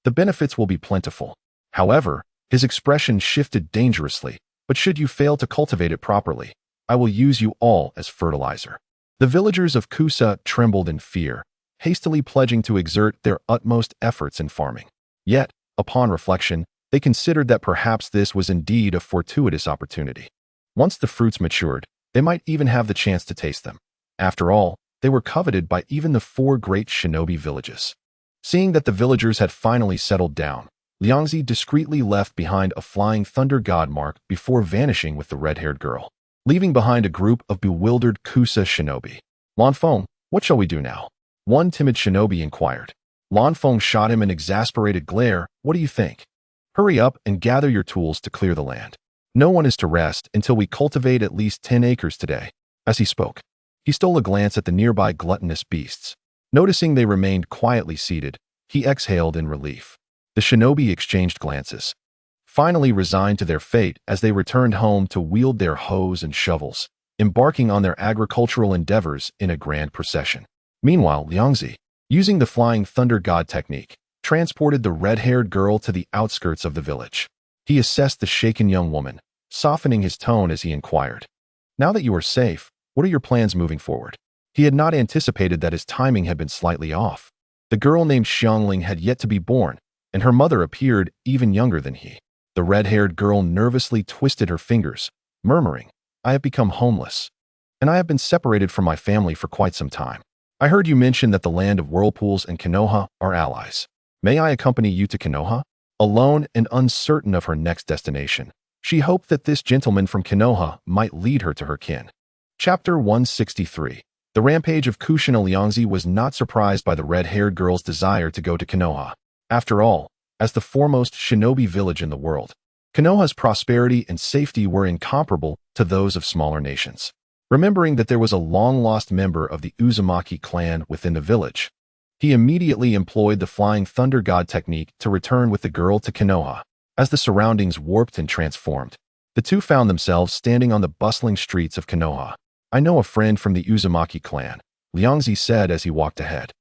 the benefits will be plentiful. However, his expression shifted dangerously, but should you fail to cultivate it properly, I will use you all as fertilizer. The villagers of Kusa trembled in fear, hastily pledging to exert their utmost efforts in farming. Yet, upon reflection, they considered that perhaps this was indeed a fortuitous opportunity. Once the fruits matured, they might even have the chance to taste them. After all, they were coveted by even the four great shinobi villages. Seeing that the villagers had finally settled down, Liangzi discreetly left behind a flying thunder god mark before vanishing with the red-haired girl, leaving behind a group of bewildered Kusa shinobi. Lan Feng, what shall we do now? One timid shinobi inquired. Lan Feng shot him an exasperated glare. What do you think? Hurry up and gather your tools to clear the land. No one is to rest until we cultivate at least 10 acres today. As he spoke, he stole a glance at the nearby gluttonous beasts. Noticing they remained quietly seated, he exhaled in relief. The shinobi exchanged glances, finally resigned to their fate as they returned home to wield their hoes and shovels, embarking on their agricultural endeavors in a grand procession. Meanwhile, Liangzi, using the flying thunder god technique, transported the red-haired girl to the outskirts of the village. He assessed the shaken young woman, softening his tone as he inquired, "Now that you are safe, what are your plans moving forward?" He had not anticipated that his timing had been slightly off. The girl named Xiangling had yet to be born, and her mother appeared even younger than he. The red-haired girl nervously twisted her fingers, murmuring, "I have become homeless, and I have been separated from my family for quite some time. I heard you mention that the land of whirlpools and Konoha are allies. May I accompany you to Konoha? Alone and uncertain of her next destination, she hoped that this gentleman from Konoha might lead her to her kin. Chapter 163. The rampage of Kushina. Liangzi was not surprised by the red-haired girl's desire to go to Konoha. After all, as the foremost shinobi village in the world, Konoha's prosperity and safety were incomparable to those of smaller nations. Remembering that there was a long-lost member of the Uzumaki clan within the village, he immediately employed the Flying Thunder God technique to return with the girl to Konoha. As the surroundings warped and transformed, the two found themselves standing on the bustling streets of Konoha. I know a friend from the Uzumaki clan, Liangzi said as he walked ahead.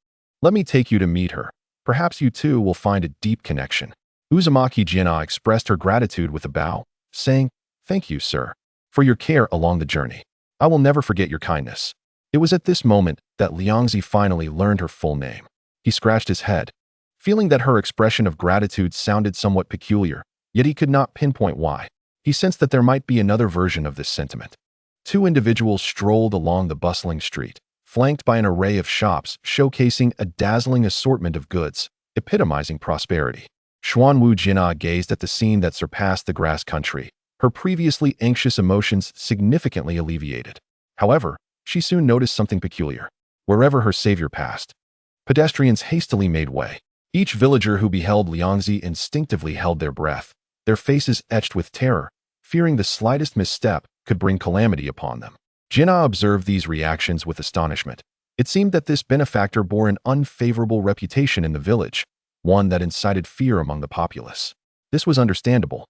Let me take you to meet her. Perhaps you two will find a deep connection. Uzumaki Jina expressed her gratitude with a bow, saying, "Thank you, sir, for your care along the journey. I will never forget your kindness." It was at this moment that Liangzi finally learned her full name. He scratched his head, feeling that her expression of gratitude sounded somewhat peculiar, yet he could not pinpoint why. He sensed that there might be another version of this sentiment. Two individuals strolled along the bustling street, flanked by an array of shops showcasing a dazzling assortment of goods, epitomizing prosperity. Xuanwu Jina gazed at the scene that surpassed the grass country, her previously anxious emotions significantly alleviated. However, she soon noticed something peculiar. Wherever her savior passed, pedestrians hastily made way. Each villager who beheld Liangzi instinctively held their breath, their faces etched with terror, fearing the slightest misstep could bring calamity upon them. Jina observed these reactions with astonishment. It seemed that this benefactor bore an unfavorable reputation in the village, one that incited fear among the populace. This was understandable,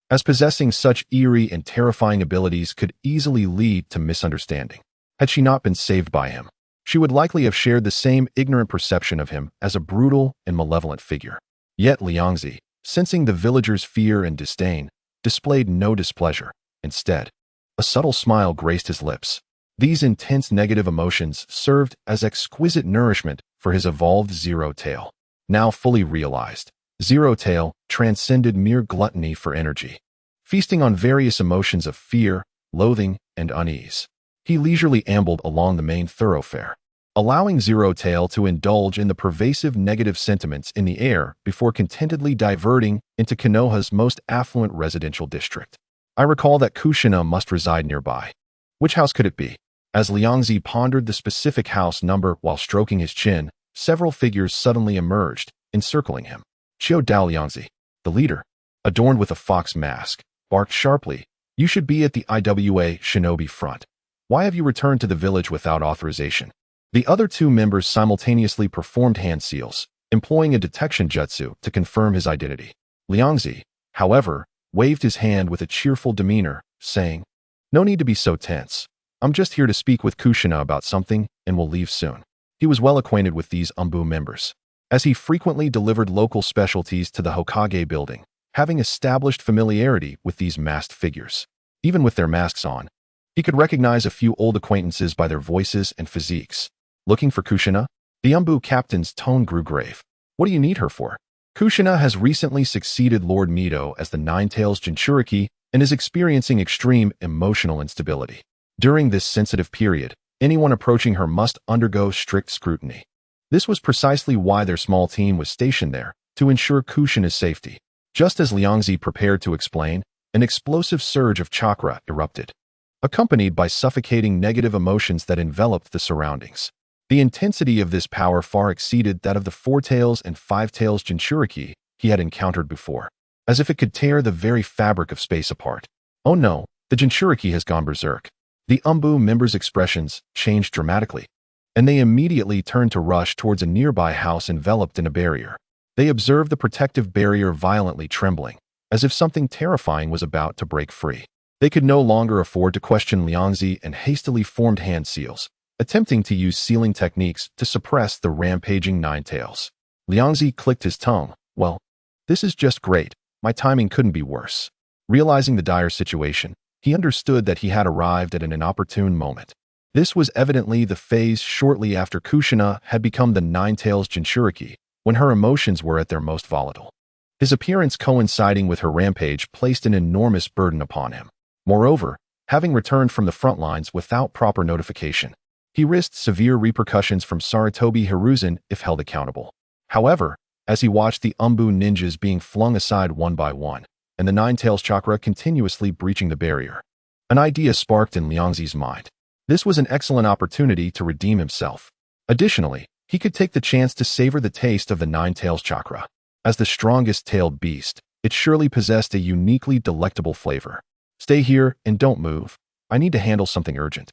as possessing such eerie and terrifying abilities could easily lead to misunderstanding. Had she not been saved by him, she would likely have shared the same ignorant perception of him as a brutal and malevolent figure. Yet Liangzi, sensing the villagers' fear and disdain, displayed no displeasure. Instead, a subtle smile graced his lips. These intense negative emotions served as exquisite nourishment for his evolved Zero Tail. Now fully realized, Zero Tail transcended mere gluttony for energy. Feasting on various emotions of fear, loathing, and unease, he leisurely ambled along the main thoroughfare, allowing Zero Tail to indulge in the pervasive negative sentiments in the air before contentedly diverting into Konoha's most affluent residential district. I recall that Kushina must reside nearby. Which house could it be? As Liangzi pondered the specific house number while stroking his chin, several figures suddenly emerged, encircling him. Xiao Dao Liangzi, the leader, adorned with a fox mask, barked sharply, "You should be at the IWA Shinobi front. Why have you returned to the village without authorization?" The other two members simultaneously performed hand seals, employing a detection jutsu to confirm his identity. Liangzi, however, waved his hand with a cheerful demeanor, saying, "No need to be so tense. I'm just here to speak with Kushina about something and will leave soon." He was well acquainted with these Umbu members, as he frequently delivered local specialties to the Hokage building, having established familiarity with these masked figures. Even with their masks on, he could recognize a few old acquaintances by their voices and physiques. Looking for Kushina? The Umbu captain's tone grew grave. What do you need her for? Kushina has recently succeeded Lord Mito as the Nine-Tails Jinchuriki and is experiencing extreme emotional instability. During this sensitive period, anyone approaching her must undergo strict scrutiny. This was precisely why their small team was stationed there, to ensure Kushina's safety. Just as Liangzi prepared to explain, an explosive surge of chakra erupted, accompanied by suffocating negative emotions that enveloped the surroundings. The intensity of this power far exceeded that of the Four-Tails and Five-Tails Jinchuriki he had encountered before, as if it could tear the very fabric of space apart. Oh no, the Jinchuriki has gone berserk. The Umbu members' expressions changed dramatically, and they immediately turned to rush towards a nearby house enveloped in a barrier. They observed the protective barrier violently trembling, as if something terrifying was about to break free. They could no longer afford to question Liangzi and hastily formed hand seals, attempting to use sealing techniques to suppress the rampaging Nine-Tails. Liangzi clicked his tongue. Well, this is just great. My timing couldn't be worse. Realizing the dire situation, he understood that he had arrived at an inopportune moment. This was evidently the phase shortly after Kushina had become the Nine-Tails Jinchuriki, when her emotions were at their most volatile. His appearance coinciding with her rampage placed an enormous burden upon him. Moreover, having returned from the front lines without proper notification, He risked severe repercussions from Sarutobi Hiruzen if held accountable. However, as he watched the Umbu ninjas being flung aside one by one, and the Nine Tails chakra continuously breaching the barrier, an idea sparked in Liangzi's mind. This was an excellent opportunity to redeem himself. Additionally, he could take the chance to savor the taste of the Nine Tails chakra. As the strongest tailed beast, it surely possessed a uniquely delectable flavor. Stay here and don't move. I need to handle something urgent.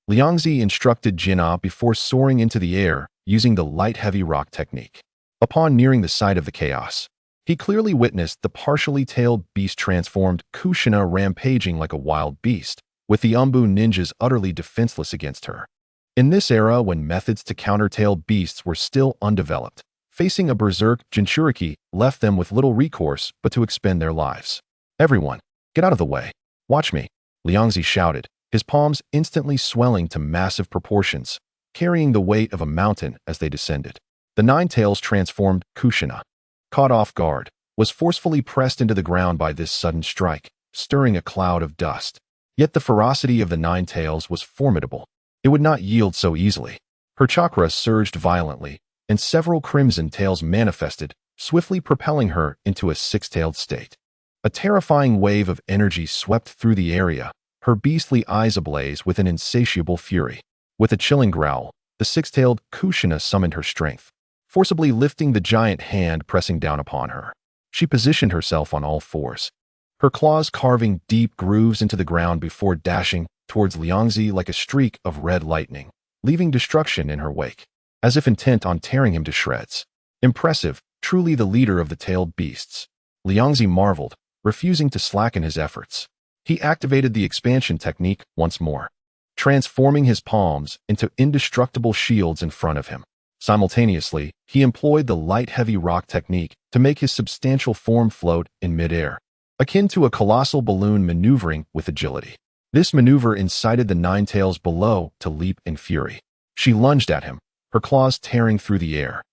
Liangzi instructed Jinna before soaring into the air using the light-heavy rock technique. Upon nearing the site of the chaos, he clearly witnessed the partially tailed beast transformed Kushina rampaging like a wild beast, with the Umbu ninjas utterly defenseless against her. In this era when methods to counter tailed beasts were still undeveloped, facing a berserk Jinchuriki left them with little recourse but to expend their lives. Everyone, get out of the way. Watch me, Liangzi shouted, his palms instantly swelling to massive proportions, carrying the weight of a mountain as they descended. The Nine Tails transformed Kushina, caught off guard, was forcefully pressed into the ground by this sudden strike, stirring a cloud of dust. Yet the ferocity of the Nine Tails was formidable. It would not yield so easily. Her chakra surged violently, and several crimson tails manifested, swiftly propelling her into a six-tailed state. A terrifying wave of energy swept through the area, her beastly eyes ablaze with an insatiable fury. With a chilling growl, the six-tailed Kushina summoned her strength, forcibly lifting the giant hand pressing down upon her. She positioned herself on all fours, her claws carving deep grooves into the ground before dashing towards Liangzi like a streak of red lightning, leaving destruction in her wake, as if intent on tearing him to shreds. Impressive, truly the leader of the tailed beasts. Liangzi marveled, refusing to slacken his efforts. He activated the expansion technique once more, transforming his palms into indestructible shields in front of him. Simultaneously, he employed the light-heavy rock technique to make his substantial form float in midair, akin to a colossal balloon maneuvering with agility. This maneuver incited the Nine Tails below to leap in fury. She lunged at him, her claws tearing through the air.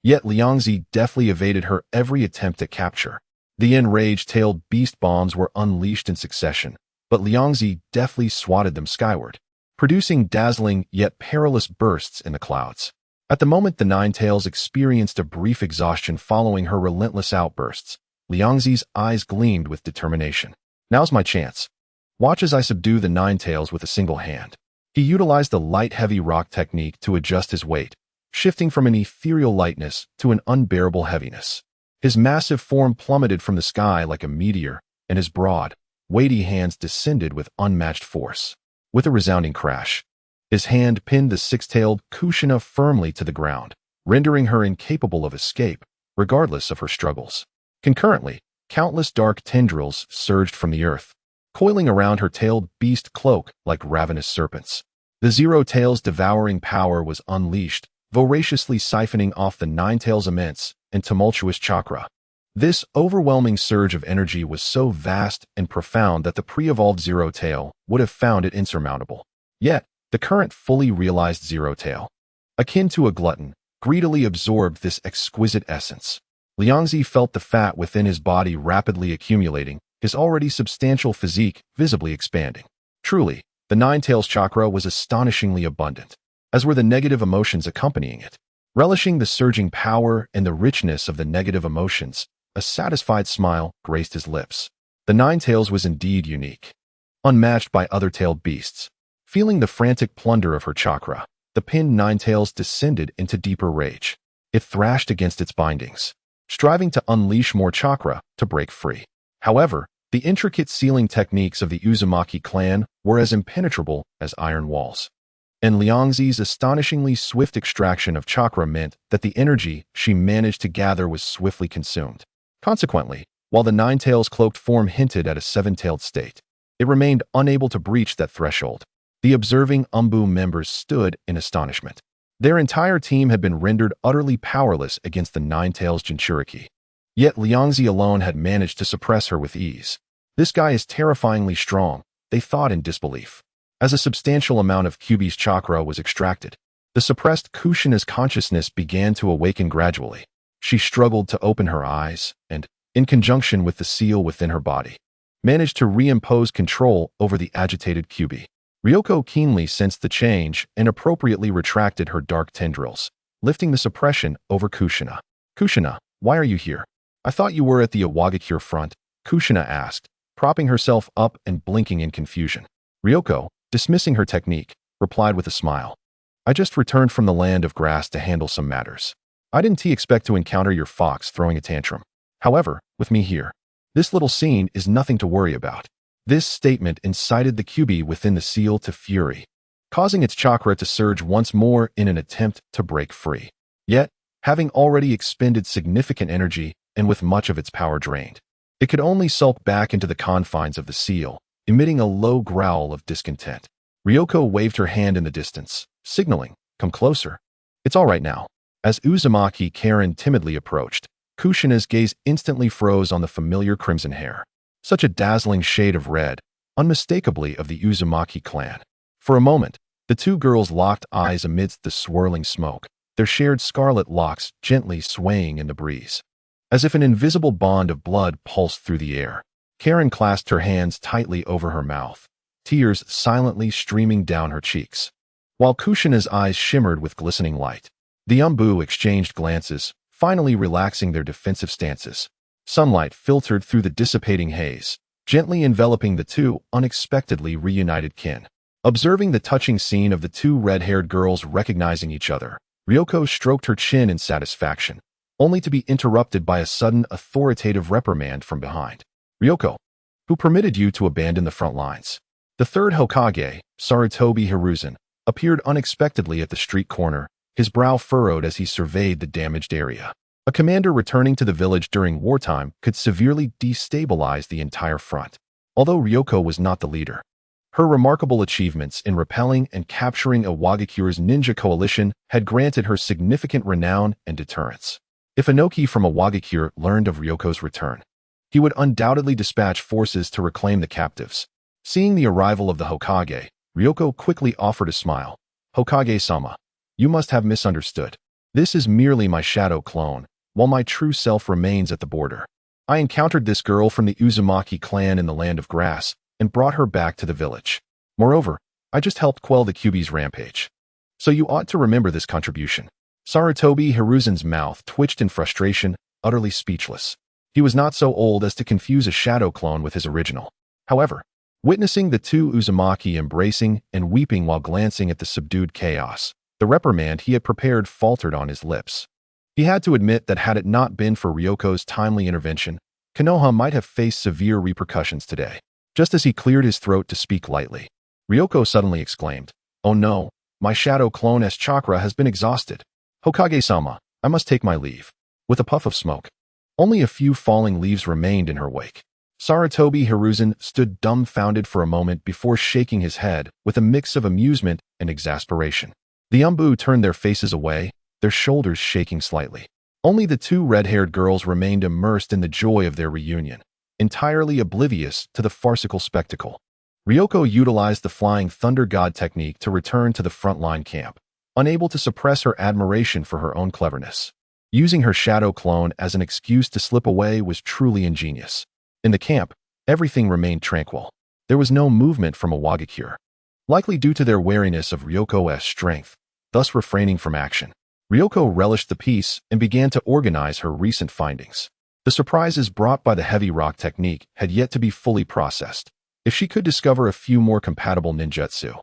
Yet Liangzi deftly evaded her every attempt at capture. The enraged tailed beast bombs were unleashed in succession, but Liangzi deftly swatted them skyward, producing dazzling yet perilous bursts in the clouds. At the moment the Nine Tails experienced a brief exhaustion following her relentless outbursts, Liangzi's eyes gleamed with determination. Now's my chance. Watch as I subdue the Nine Tails with a single hand. He utilized the light-heavy rock technique to adjust his weight, shifting from an ethereal lightness to an unbearable heaviness. His massive form plummeted from the sky like a meteor, and his broad, weighty hands descended with unmatched force. With a resounding crash, his hand pinned the six-tailed Kushina firmly to the ground, rendering her incapable of escape, regardless of her struggles. Concurrently, countless dark tendrils surged from the earth, coiling around her tailed beast cloak like ravenous serpents. The Zero Tails' devouring power was unleashed, voraciously siphoning off the Nine Tails' immense and tumultuous chakra. This overwhelming surge of energy was so vast and profound that the pre-evolved Zero Tail would have found it insurmountable. Yet, the current fully realized Zero Tail, akin to a glutton, greedily absorbed this exquisite essence. Liangzi felt the fat within his body rapidly accumulating, his already substantial physique visibly expanding. Truly, the Nine Tails chakra was astonishingly abundant, as were the negative emotions accompanying it. Relishing the surging power and the richness of the negative emotions, a satisfied smile graced his lips. The Nine Tails was indeed unique, unmatched by other tailed beasts. Feeling the frantic plunder of her chakra, the pinned Nine Tails descended into deeper rage. It thrashed against its bindings, striving to unleash more chakra to break free. However, the intricate sealing techniques of the Uzumaki clan were as impenetrable as iron walls. And Liangzi's astonishingly swift extraction of chakra meant that the energy she managed to gather was swiftly consumed. Consequently, while the Nine Tails' cloaked form hinted at a seven-tailed state, it remained unable to breach that threshold. The observing Umbu members stood in astonishment. Their entire team had been rendered utterly powerless against the Nine Tails Jinchuriki. Yet Liangzi alone had managed to suppress her with ease. This guy is terrifyingly strong, they thought in disbelief. As a substantial amount of Kyuubi's chakra was extracted, the suppressed Kushina's consciousness began to awaken gradually. She struggled to open her eyes and, in conjunction with the seal within her body, managed to reimpose control over the agitated Kyuubi. Ryoko keenly sensed the change and appropriately retracted her dark tendrils, lifting the suppression over Kushina. Kushina, why are you here? I thought you were at the Iwagakure front, Kushina asked, propping herself up and blinking in confusion. Ryoko, dismissing her technique, replied with a smile. I just returned from the land of grass to handle some matters. I didn't expect to encounter your fox throwing a tantrum. However, with me here, this little scene is nothing to worry about. This statement incited the QB within the seal to fury, causing its chakra to surge once more in an attempt to break free. Yet, having already expended significant energy and with much of its power drained, it could only sulk back into the confines of the seal, emitting a low growl of discontent. Ryoko waved her hand in the distance, signaling, come closer. It's all right now. As Uzumaki Karen timidly approached, Kushina's gaze instantly froze on the familiar crimson hair. Such a dazzling shade of red, unmistakably of the Uzumaki clan. For a moment, the two girls locked eyes amidst the swirling smoke, their shared scarlet locks gently swaying in the breeze. As if an invisible bond of blood pulsed through the air, Karen clasped her hands tightly over her mouth, tears silently streaming down her cheeks. While Kushina's eyes shimmered with glistening light, the Umbu exchanged glances, finally relaxing their defensive stances. Sunlight filtered through the dissipating haze, gently enveloping the two unexpectedly reunited kin. Observing the touching scene of the two red-haired girls recognizing each other, Ryoko stroked her chin in satisfaction, only to be interrupted by a sudden authoritative reprimand from behind. Ryoko, who permitted you to abandon the front lines? The third Hokage, Sarutobi Hiruzen, appeared unexpectedly at the street corner, his brow furrowed as he surveyed the damaged area. A commander returning to the village during wartime could severely destabilize the entire front. Although Ryoko was not the leader, her remarkable achievements in repelling and capturing Iwagakure's ninja coalition had granted her significant renown and deterrence. If Inoki from Iwagakure learned of Ryoko's return, he would undoubtedly dispatch forces to reclaim the captives. Seeing the arrival of the Hokage, Ryoko quickly offered a smile. Hokage-sama, you must have misunderstood. This is merely my shadow clone, while my true self remains at the border. I encountered this girl from the Uzumaki clan in the Land of Grass and brought her back to the village. Moreover, I just helped quell the QB's rampage. So you ought to remember this contribution. Sarutobi Hiruzen's mouth twitched in frustration, utterly speechless. He was not so old as to confuse a shadow clone with his original. However, witnessing the two Uzumaki embracing and weeping while glancing at the subdued chaos, the reprimand he had prepared faltered on his lips. He had to admit that had it not been for Ryoko's timely intervention, Konoha might have faced severe repercussions today. Just as he cleared his throat to speak lightly, Ryoko suddenly exclaimed, "Oh no, my shadow clone's chakra has been exhausted. Hokage-sama, I must take my leave." With a puff of smoke, only a few falling leaves remained in her wake. Sarutobi Hiruzen stood dumbfounded for a moment before shaking his head with a mix of amusement and exasperation. The Umbu turned their faces away, their shoulders shaking slightly. Only the two red-haired girls remained immersed in the joy of their reunion, entirely oblivious to the farcical spectacle. Ryoko utilized the Flying Thunder God technique to return to the frontline camp, unable to suppress her admiration for her own cleverness. Using her shadow clone as an excuse to slip away was truly ingenious. In the camp, everything remained tranquil. There was no movement from Iwagakure, likely due to their wariness of Ryoko's strength, thus refraining from action. Ryoko relished the peace and began to organize her recent findings. The surprises brought by the heavy rock technique had yet to be fully processed. If she could discover a few more compatible ninjutsu,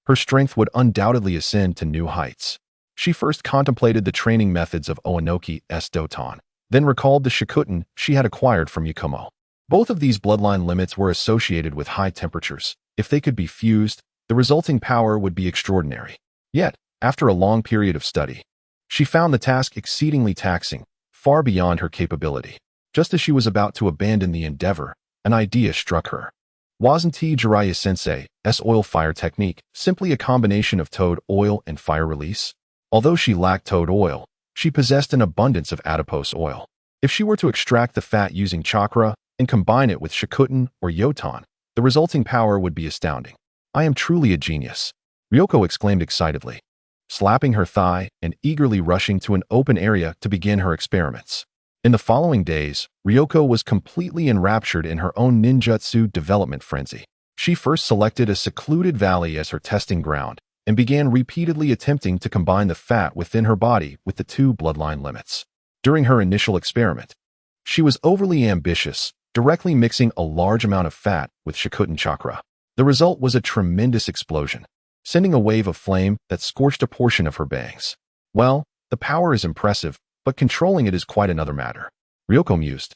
her strength would undoubtedly ascend to new heights. She first contemplated the training methods of Oanoki's Doton, then recalled the Shikutten she had acquired from Yakumo. Both of these bloodline limits were associated with high temperatures. If they could be fused, the resulting power would be extraordinary. Yet, after a long period of study, she found the task exceedingly taxing, far beyond her capability. Just as she was about to abandon the endeavor, an idea struck her. Wasn't Jiraiya Sensei's oil fire technique simply a combination of toad oil and fire release? Although she lacked toad oil, she possessed an abundance of adipose oil. If she were to extract the fat using chakra and combine it with Shikutten or Yoton, the resulting power would be astounding. I am truly a genius, Ryoko exclaimed excitedly, slapping her thigh and eagerly rushing to an open area to begin her experiments. In the following days, Ryoko was completely enraptured in her own ninjutsu development frenzy. She first selected a secluded valley as her testing ground and began repeatedly attempting to combine the fat within her body with the two bloodline limits. During her initial experiment, she was overly ambitious, directly mixing a large amount of fat with Shikutten chakra. The result was a tremendous explosion, sending a wave of flame that scorched a portion of her bangs. Well, the power is impressive, but controlling it is quite another matter, Ryoko mused,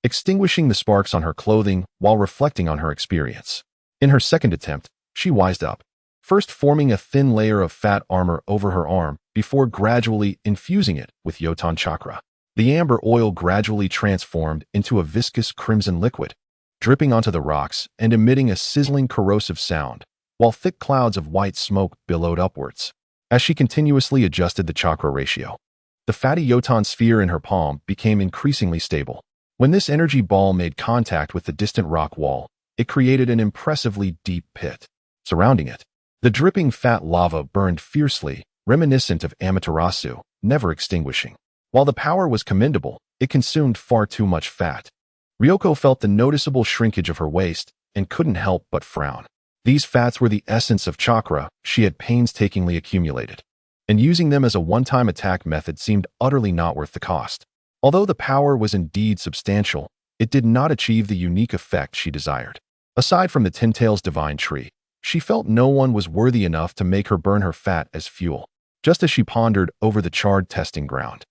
extinguishing the sparks on her clothing while reflecting on her experience. In her second attempt, she wised up, first forming a thin layer of fat armor over her arm before gradually infusing it with Yotan chakra. The amber oil gradually transformed into a viscous crimson liquid, dripping onto the rocks and emitting a sizzling corrosive sound, while thick clouds of white smoke billowed upwards. As she continuously adjusted the chakra ratio, the fatty Yotan sphere in her palm became increasingly stable. When this energy ball made contact with the distant rock wall, it created an impressively deep pit. Surrounding it, the dripping fat lava burned fiercely, reminiscent of Amaterasu, never extinguishing. While the power was commendable, it consumed far too much fat. Ryoko felt the noticeable shrinkage of her waist and couldn't help but frown. These fats were the essence of chakra she had painstakingly accumulated, and using them as a one-time attack method seemed utterly not worth the cost. Although the power was indeed substantial, it did not achieve the unique effect she desired. Aside from the Tintail's divine tree, she felt no one was worthy enough to make her burn her fat as fuel. Just as she pondered over the charred testing ground,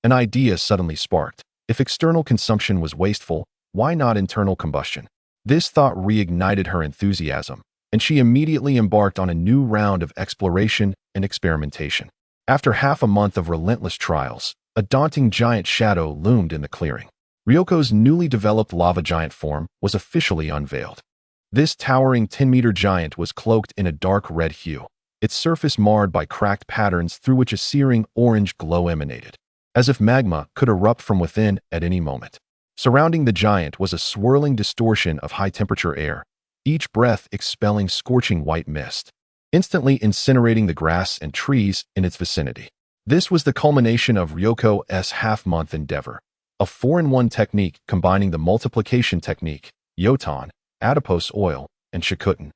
an idea suddenly sparked. If external consumption was wasteful, why not internal combustion? This thought reignited her enthusiasm, and she immediately embarked on a new round of exploration and experimentation. After half a month of relentless trials, a daunting giant shadow loomed in the clearing. Ryoko's newly developed lava giant form was officially unveiled. This towering 10-meter giant was cloaked in a dark red hue, its surface marred by cracked patterns through which a searing orange glow emanated, as if magma could erupt from within at any moment. Surrounding the giant was a swirling distortion of high-temperature air, each breath expelling scorching white mist, instantly incinerating the grass and trees in its vicinity. This was the culmination of Ryoko's half-month endeavor, a 4-in-1 technique combining the multiplication technique, Yotan, adipose oil, and Shikutten,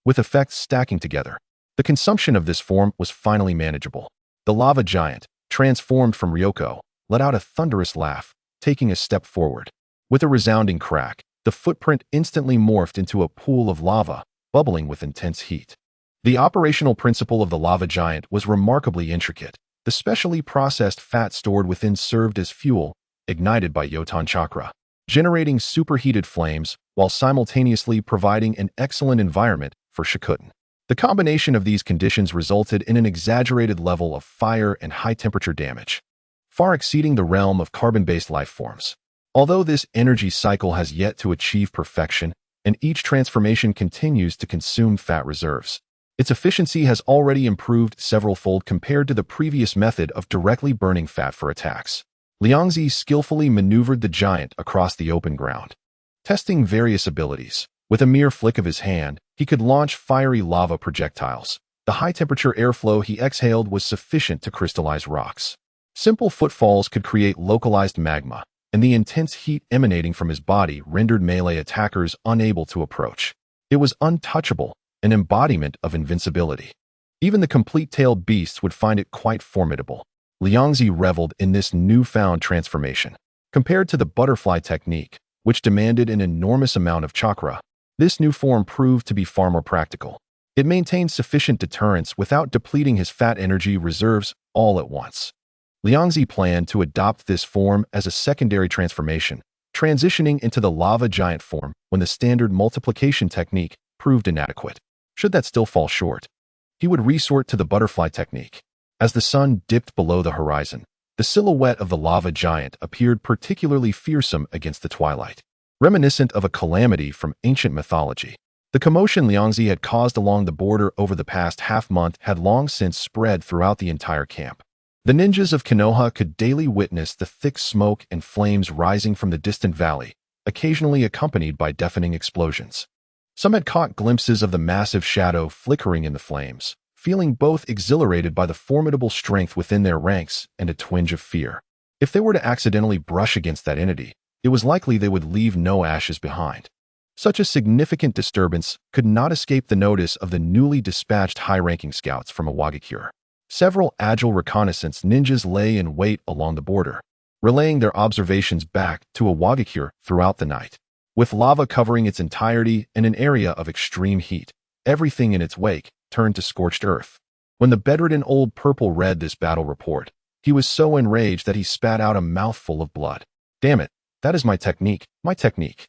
with effects stacking together. The consumption of this form was finally manageable. The lava giant, transformed from Ryoko, let out a thunderous laugh, taking a step forward. With a resounding crack, the footprint instantly morphed into a pool of lava, bubbling with intense heat. The operational principle of the lava giant was remarkably intricate. The specially processed fat stored within served as fuel, ignited by Yotan chakra, generating superheated flames while simultaneously providing an excellent environment for Shikutten. The combination of these conditions resulted in an exaggerated level of fire and high-temperature damage, far exceeding the realm of carbon-based life forms. Although this energy cycle has yet to achieve perfection, and each transformation continues to consume fat reserves, its efficiency has already improved several-fold compared to the previous method of directly burning fat for attacks. Liangzi skillfully maneuvered the giant across the open ground, testing various abilities. With a mere flick of his hand, he could launch fiery lava projectiles. The high-temperature airflow he exhaled was sufficient to crystallize rocks. Simple footfalls could create localized magma, and the intense heat emanating from his body rendered melee attackers unable to approach. It was untouchable, an embodiment of invincibility. Even the complete-tailed beasts would find it quite formidable. Liangzi reveled in this newfound transformation. Compared to the butterfly technique, which demanded an enormous amount of chakra, this new form proved to be far more practical. It maintained sufficient deterrence without depleting his fat energy reserves all at once. Liangzi planned to adopt this form as a secondary transformation, transitioning into the lava giant form when the standard multiplication technique proved inadequate. Should that still fall short, he would resort to the butterfly technique. As the sun dipped below the horizon, the silhouette of the lava giant appeared particularly fearsome against the twilight, reminiscent of a calamity from ancient mythology. The commotion Liangzi had caused along the border over the past half-month had long since spread throughout the entire camp. The ninjas of Konoha could daily witness the thick smoke and flames rising from the distant valley, occasionally accompanied by deafening explosions. Some had caught glimpses of the massive shadow flickering in the flames, feeling both exhilarated by the formidable strength within their ranks and a twinge of fear. If they were to accidentally brush against that entity, it was likely they would leave no ashes behind. Such a significant disturbance could not escape the notice of the newly dispatched high-ranking scouts from Awagakure. Several agile reconnaissance ninjas lay in wait along the border, relaying their observations back to Awagakure throughout the night. With lava covering its entirety in an area of extreme heat, everything in its wake turned to scorched earth. When the bedridden old purple read this battle report, he was so enraged that he spat out a mouthful of blood. Damn it, that is my technique, my technique.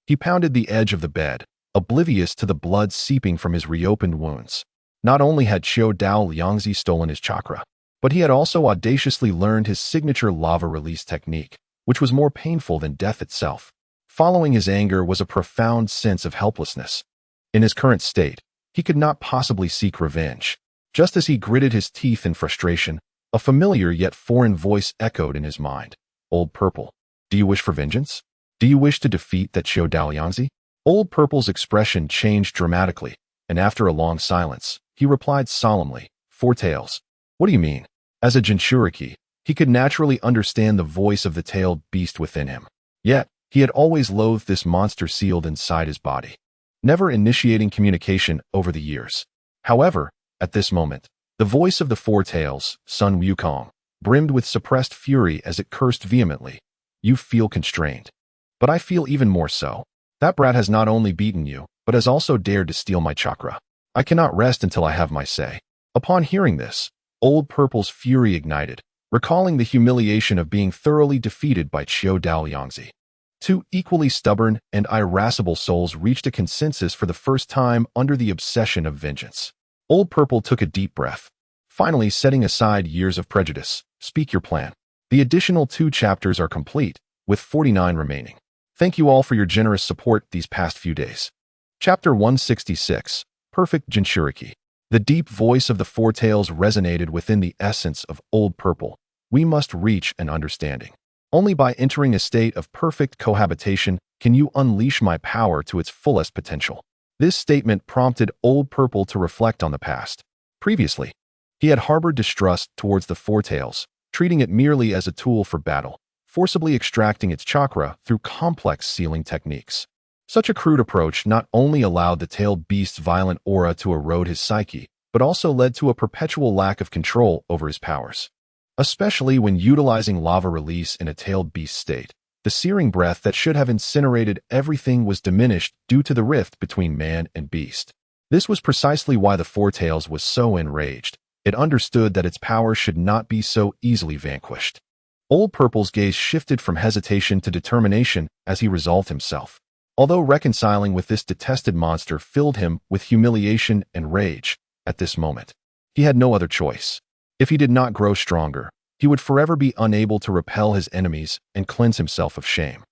He pounded the edge of the bed, oblivious to the blood seeping from his reopened wounds. Not only had Xiao Dao Liangzi stolen his chakra, but he had also audaciously learned his signature lava release technique, which was more painful than death itself. Following his anger was a profound sense of helplessness. In his current state, he could not possibly seek revenge. Just as he gritted his teeth in frustration, a familiar yet foreign voice echoed in his mind. Old Purple, do you wish for vengeance? Do you wish to defeat that Xiao Dao Liangzi? Old Purple's expression changed dramatically, and after a long silence, he replied solemnly, Four Tails. What do you mean? As a Jinchuriki, he could naturally understand the voice of the tailed beast within him. Yet, he had always loathed this monster sealed inside his body, never initiating communication over the years. However, at this moment, the voice of the Four Tails, Sun Wukong, brimmed with suppressed fury as it cursed vehemently. You feel constrained. But I feel even more so. That brat has not only beaten you, but has also dared to steal my chakra. I cannot rest until I have my say. Upon hearing this, Old Purple's fury ignited, recalling the humiliation of being thoroughly defeated by Xiao Dao Liangzi. Two equally stubborn and irascible souls reached a consensus for the first time under the obsession of vengeance. Old Purple took a deep breath. Finally, setting aside years of prejudice, speak your plan. The additional 2 chapters are complete, with 49 remaining. Thank you all for your generous support these past few days. Chapter 166, Perfect Jinchuriki. The deep voice of the Four Tails resonated within the essence of Old Purple. We must reach an understanding. Only by entering a state of perfect cohabitation can you unleash my power to its fullest potential. This statement prompted Old Purple to reflect on the past. Previously, he had harbored distrust towards the Four Tails, treating it merely as a tool for battle, forcibly extracting its chakra through complex sealing techniques. Such a crude approach not only allowed the tailed beast's violent aura to erode his psyche, but also led to a perpetual lack of control over his powers. Especially when utilizing lava release in a tailed beast state, the searing breath that should have incinerated everything was diminished due to the rift between man and beast. This was precisely why the Four Tails was so enraged. It understood that its power should not be so easily vanquished. Old Purple's gaze shifted from hesitation to determination as he resolved himself. Although reconciling with this detested monster filled him with humiliation and rage, at this moment, he had no other choice. If he did not grow stronger, he would forever be unable to repel his enemies and cleanse himself of shame.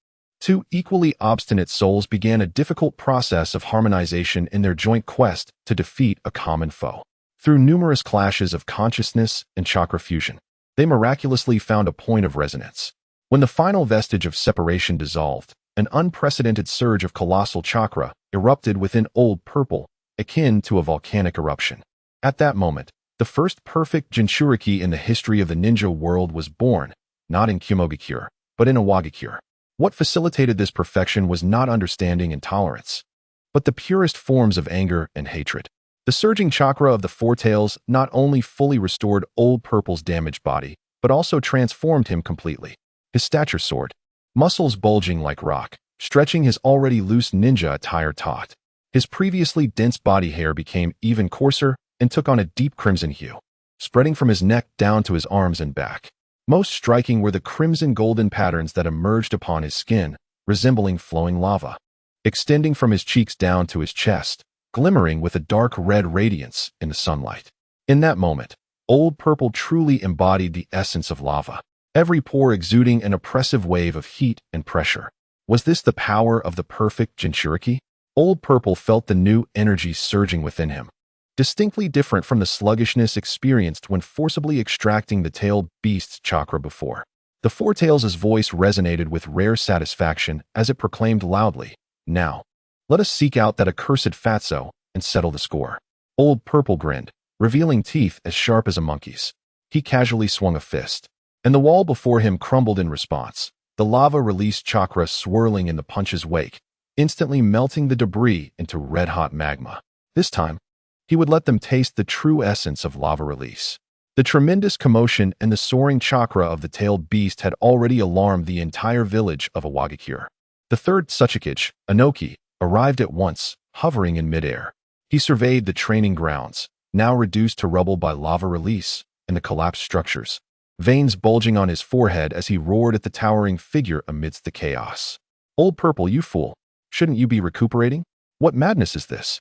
2 equally obstinate souls began a difficult process of harmonization in their joint quest to defeat a common foe. Through numerous clashes of consciousness and chakra fusion, they miraculously found a point of resonance. When the final vestige of separation dissolved, an unprecedented surge of colossal chakra erupted within Old Purple, akin to a volcanic eruption. At that moment, the first perfect Jinchuriki in the history of the ninja world was born, not in Kumogakure, but in Awagakure. What facilitated this perfection was not understanding and tolerance, but the purest forms of anger and hatred. The surging chakra of the Four Tails not only fully restored Old Purple's damaged body, but also transformed him completely. His stature soared, muscles bulging like rock, stretching his already loose ninja attire taut. His previously dense body hair became even coarser and took on a deep crimson hue, spreading from his neck down to his arms and back. Most striking were the crimson-golden patterns that emerged upon his skin, resembling flowing lava, extending from his cheeks down to his chest, glimmering with a dark red radiance in the sunlight. In that moment, Old Purple truly embodied the essence of lava, every pore exuding an oppressive wave of heat and pressure. Was this the power of the perfect Jinchuriki? Old Purple felt the new energy surging within him, distinctly different from the sluggishness experienced when forcibly extracting the tailed beast's chakra before. The Four Tails' voice resonated with rare satisfaction as it proclaimed loudly, "Now, let us seek out that accursed fatso and settle the score." Old Purple grinned, revealing teeth as sharp as a monkey's. He casually swung a fist, and the wall before him crumbled in response, the lava released chakra swirling in the punch's wake, instantly melting the debris into red-hot magma. This time, he would let them taste the true essence of lava release. The tremendous commotion and the soaring chakra of the tailed beast had already alarmed the entire village of Awagakure. The third Hokage, Inoki, arrived at once, hovering in midair. He surveyed the training grounds, now reduced to rubble by lava release and the collapsed structures, veins bulging on his forehead as he roared at the towering figure amidst the chaos. "Old Purple, you fool! Shouldn't you be recuperating? What madness is this?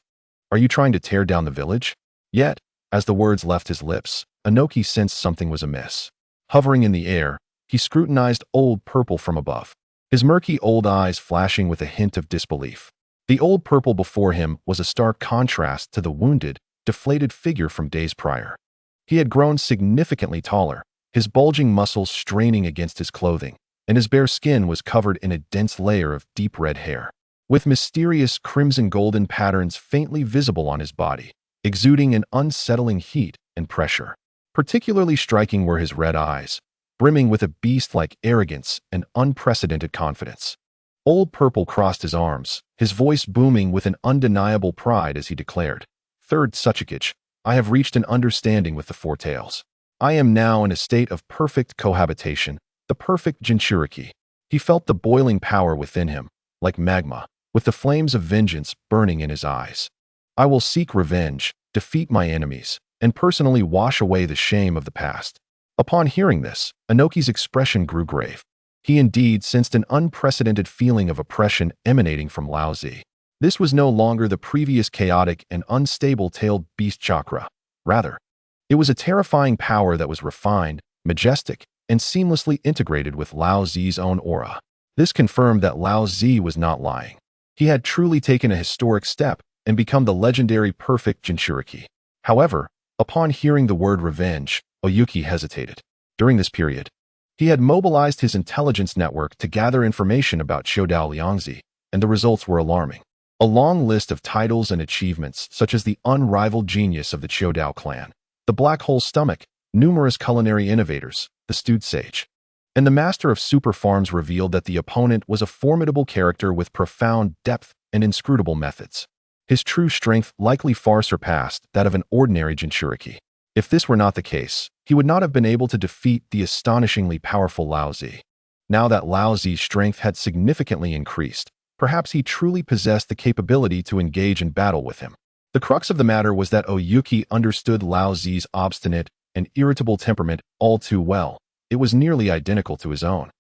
Are you trying to tear down the village?" Yet, as the words left his lips, Inoki sensed something was amiss. Hovering in the air, he scrutinized Old Purple from above, his murky old eyes flashing with a hint of disbelief. The Old Purple before him was a stark contrast to the wounded, deflated figure from days prior. He had grown significantly taller, his bulging muscles straining against his clothing, and his bare skin was covered in a dense layer of deep red hair, with mysterious crimson-golden patterns faintly visible on his body, exuding an unsettling heat and pressure. Particularly striking were his red eyes, brimming with a beast-like arrogance and unprecedented confidence. Old Purple crossed his arms, his voice booming with an undeniable pride as he declared, "Third Hokage, I have reached an understanding with the Four Tails. I am now in a state of perfect cohabitation, the perfect Jinchuriki." He felt the boiling power within him, like magma, with the flames of vengeance burning in his eyes. "I will seek revenge, defeat my enemies, and personally wash away the shame of the past." Upon hearing this, Inoki's expression grew grave. He indeed sensed an unprecedented feeling of oppression emanating from Lao Zi. This was no longer the previous chaotic and unstable tailed beast chakra. Rather, it was a terrifying power that was refined, majestic, and seamlessly integrated with Lao Zi's own aura. This confirmed that Lao Zi was not lying. He had truly taken a historic step and become the legendary perfect Jinchuriki. However, upon hearing the word revenge, Oyuki hesitated. During this period, he had mobilized his intelligence network to gather information about Chodao Liangzi, and the results were alarming. A long list of titles and achievements, such as the unrivaled genius of the Chodao clan, the black hole stomach, numerous culinary innovators, the stewed sage, and the master of super farms revealed that the opponent was a formidable character with profound depth and inscrutable methods. His true strength likely far surpassed that of an ordinary Jinchuriki. If this were not the case, he would not have been able to defeat the astonishingly powerful Lao Zi. Now that Lao Zi's strength had significantly increased, perhaps he truly possessed the capability to engage in battle with him. The crux of the matter was that Oyuki understood Lao Zi's obstinate and irritable temperament all too well. It was nearly identical to his own.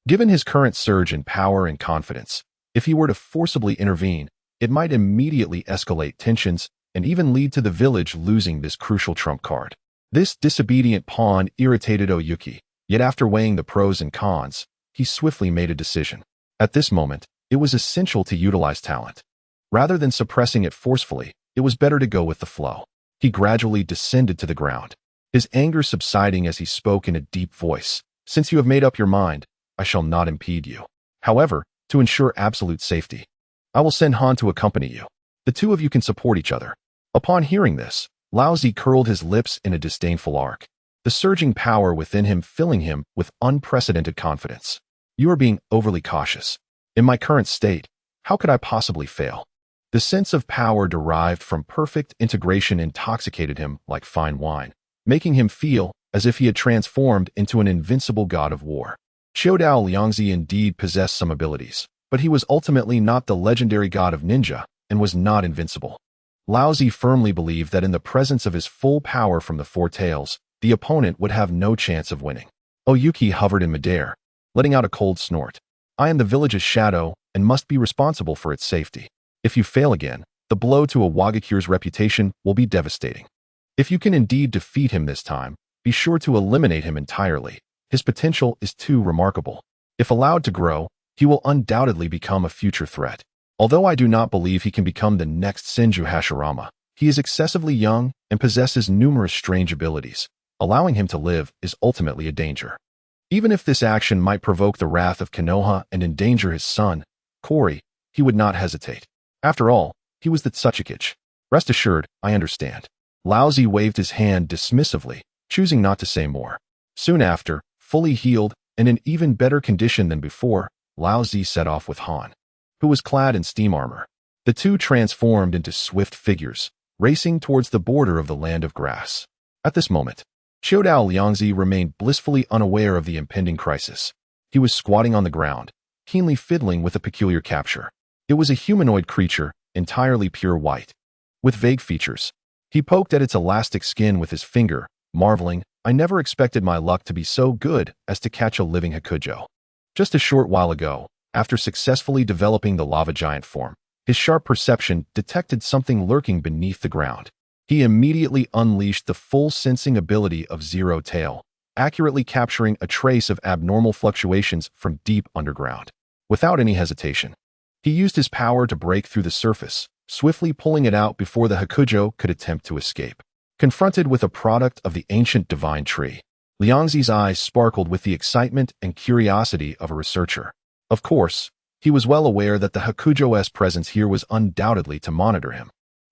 Given his current surge in power and confidence, if he were to forcibly intervene, it might immediately escalate tensions and even lead to the village losing this crucial trump card. This disobedient pawn irritated Oyuki, yet after weighing the pros and cons, he swiftly made a decision. At this moment, it was essential to utilize talent. Rather than suppressing it forcefully, it was better to go with the flow. He gradually descended to the ground, his anger subsiding as he spoke in a deep voice. "Since you have made up your mind, I shall not impede you. However, to ensure absolute safety, I will send Han to accompany you. The two of you can support each other." Upon hearing this, Lao Zi curled his lips in a disdainful arc, the surging power within him filling him with unprecedented confidence. "You are being overly cautious. In my current state, how could I possibly fail?" The sense of power derived from perfect integration intoxicated him like fine wine, making him feel as if he had transformed into an invincible god of war. Chodao Liangzi indeed possessed some abilities, but he was ultimately not the legendary god of ninja and was not invincible. Lao Zi firmly believed that in the presence of his full power from the Four Tails, the opponent would have no chance of winning. Oyuki hovered in midair, letting out a cold snort. "I am the village's shadow and must be responsible for its safety. If you fail again, the blow to Awagakure's reputation will be devastating. If you can indeed defeat him this time, be sure to eliminate him entirely. His potential is too remarkable. If allowed to grow, he will undoubtedly become a future threat. Although I do not believe he can become the next Senju Hashirama, he is excessively young and possesses numerous strange abilities. Allowing him to live is ultimately a danger. Even if this action might provoke the wrath of Konoha and endanger his son, Kori, he would not hesitate. After all, he was the Hokage. Rest assured, I understand." Lao Zi waved his hand dismissively, choosing not to say more. Soon after, fully healed and in even better condition than before, Lao Zi set off with Han. who was clad in steam armor. The two transformed into swift figures, racing towards the border of the land of grass. At this moment, Xiaodao Liangzi remained blissfully unaware of the impending crisis. He was squatting on the ground, keenly fiddling with a peculiar capture. It was a humanoid creature, entirely pure white, with vague features. He poked at its elastic skin with his finger, marveling, "I never expected my luck to be so good as to catch a living Hakujo." Just a short while ago, after successfully developing the lava giant form, his sharp perception detected something lurking beneath the ground. He immediately unleashed the full sensing ability of Zero Tail, accurately capturing a trace of abnormal fluctuations from deep underground. Without any hesitation, he used his power to break through the surface, swiftly pulling it out before the Hakujo could attempt to escape. Confronted with a product of the ancient divine tree, Liangzi's eyes sparkled with the excitement and curiosity of a researcher. Of course, he was well aware that the Hakujo's presence here was undoubtedly to monitor him.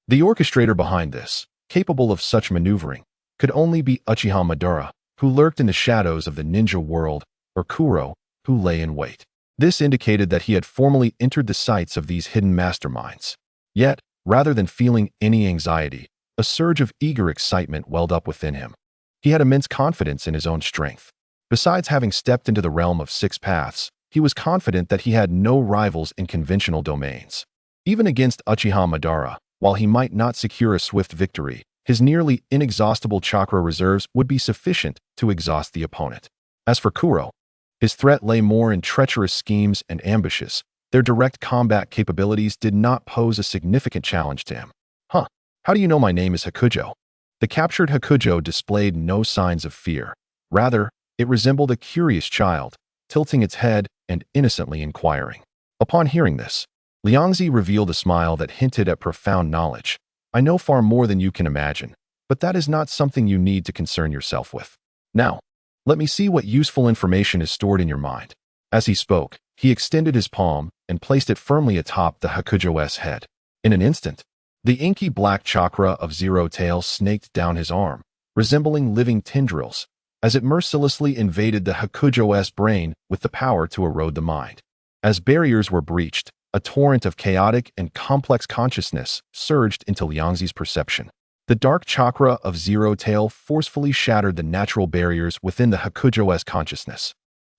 The orchestrator behind this, capable of such maneuvering, could only be Uchiha Madara, who lurked in the shadows of the ninja world, or Kuro, who lay in wait. This indicated that he had formally entered the sights of these hidden masterminds. Yet, rather than feeling any anxiety, a surge of eager excitement welled up within him. He had immense confidence in his own strength. Besides having stepped into the realm of six paths, he was confident that he had no rivals in conventional domains. Even against Uchiha Madara, while he might not secure a swift victory, his nearly inexhaustible chakra reserves would be sufficient to exhaust the opponent. As for Kuro, his threat lay more in treacherous schemes and ambushes. Their direct combat capabilities did not pose a significant challenge to him. "Huh, how do you know my name is Hakujo?" The captured Hakujo displayed no signs of fear. Rather, it resembled a curious child, tilting its head and innocently inquiring. Upon hearing this, Liangzi revealed a smile that hinted at profound knowledge. "I know far more than you can imagine, but that is not something you need to concern yourself with. Now, let me see what useful information is stored in your mind." As he spoke, he extended his palm and placed it firmly atop the Hakujo's head. In an instant, the inky black chakra of Zero Tail snaked down his arm, resembling living tendrils, as it mercilessly invaded the Hakujo's brain with the power to erode the mind. As barriers were breached, a torrent of chaotic and complex consciousness surged into Liangzi's perception. The dark chakra of Zero Tail forcefully shattered the natural barriers within the Hakujo's consciousness,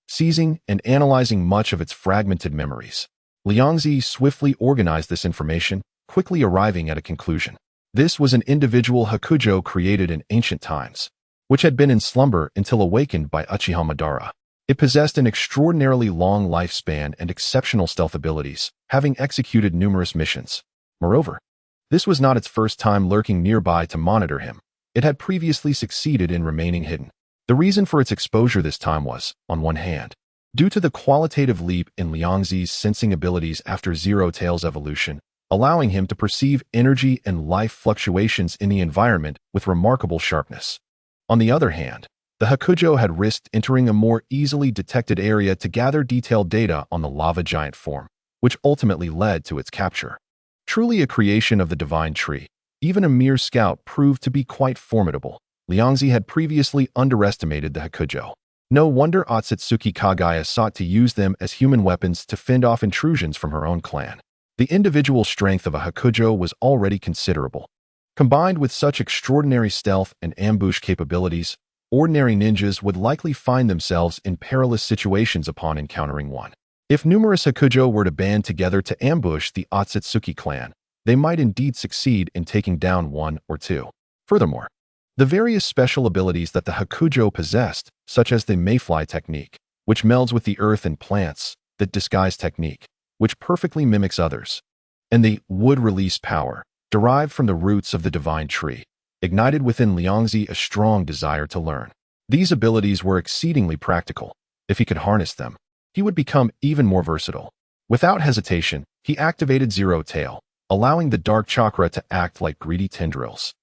seizing and analyzing much of its fragmented memories. Liangzi swiftly organized this information, quickly arriving at a conclusion. This was an individual Hakujo created in ancient times, which had been in slumber until awakened by Uchiha Madara. It possessed an extraordinarily long lifespan and exceptional stealth abilities, having executed numerous missions. Moreover, this was not its first time lurking nearby to monitor him. It had previously succeeded in remaining hidden. The reason for its exposure this time was, on one hand, due to the qualitative leap in Liangzi's sensing abilities after Zero Tail's evolution, allowing him to perceive energy and life fluctuations in the environment with remarkable sharpness. On the other hand, the Hakujo had risked entering a more easily detected area to gather detailed data on the lava giant form, which ultimately led to its capture. Truly a creation of the divine tree, even a mere scout proved to be quite formidable. Liangzi had previously underestimated the Hakujo. No wonder Otsutsuki Kagaya sought to use them as human weapons to fend off intrusions from her own clan. The individual strength of a Hakujo was already considerable. Combined with such extraordinary stealth and ambush capabilities, ordinary ninjas would likely find themselves in perilous situations upon encountering one. If numerous Hakujo were to band together to ambush the Otsutsuki clan, they might indeed succeed in taking down one or two. Furthermore, the various special abilities that the Hakujo possessed, such as the Mayfly technique, which melds with the earth and plants, the disguise technique, which perfectly mimics others, and the wood release power, derived from the roots of the divine tree, ignited within Liangzi a strong desire to learn. These abilities were exceedingly practical. If he could harness them, he would become even more versatile. Without hesitation, he activated Zero Tail, allowing the dark chakra to act like greedy tendrils,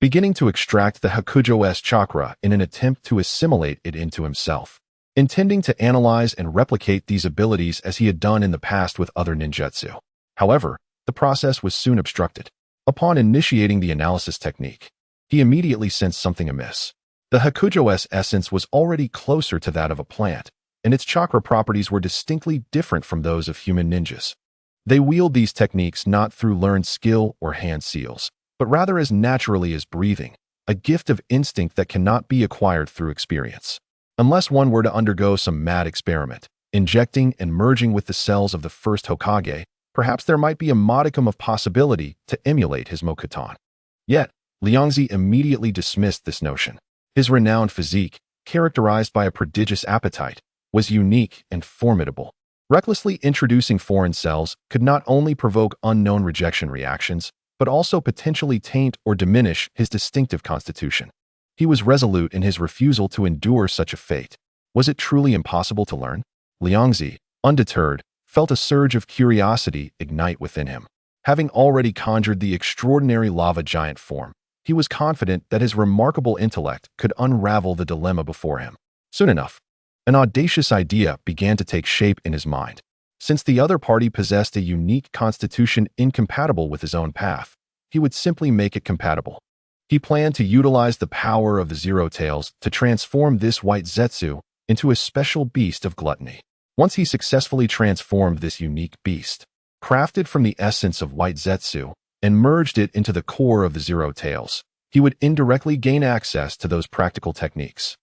beginning to extract the Hakujo's chakra in an attempt to assimilate it into himself. Intending to analyze and replicate these abilities as he had done in the past with other ninjutsu. However, the process was soon obstructed. Upon initiating the analysis technique, he immediately sensed something amiss. The Hakujo's essence was already closer to that of a plant, and its chakra properties were distinctly different from those of human ninjas. They wield these techniques not through learned skill or hand seals, but rather as naturally as breathing, a gift of instinct that cannot be acquired through experience. Unless one were to undergo some mad experiment, injecting and merging with the cells of the first Hokage, perhaps there might be a modicum of possibility to emulate his Mokuton. Yet, Liangzi immediately dismissed this notion. His renowned physique, characterized by a prodigious appetite, was unique and formidable. Recklessly introducing foreign cells could not only provoke unknown rejection reactions, but also potentially taint or diminish his distinctive constitution. He was resolute in his refusal to endure such a fate. Was it truly impossible to learn? Liangzi, undeterred, felt a surge of curiosity ignite within him. Having already conjured the extraordinary lava giant form, he was confident that his remarkable intellect could unravel the dilemma before him. Soon enough, an audacious idea began to take shape in his mind. Since the other party possessed a unique constitution incompatible with his own path, he would simply make it compatible. He planned to utilize the power of the Zero Tails to transform this white Zetsu into a special beast of gluttony. Once he successfully transformed this unique beast, crafted from the essence of white Zetsu, and merged it into the core of the Zero Tails, he would indirectly gain access to those practical techniques.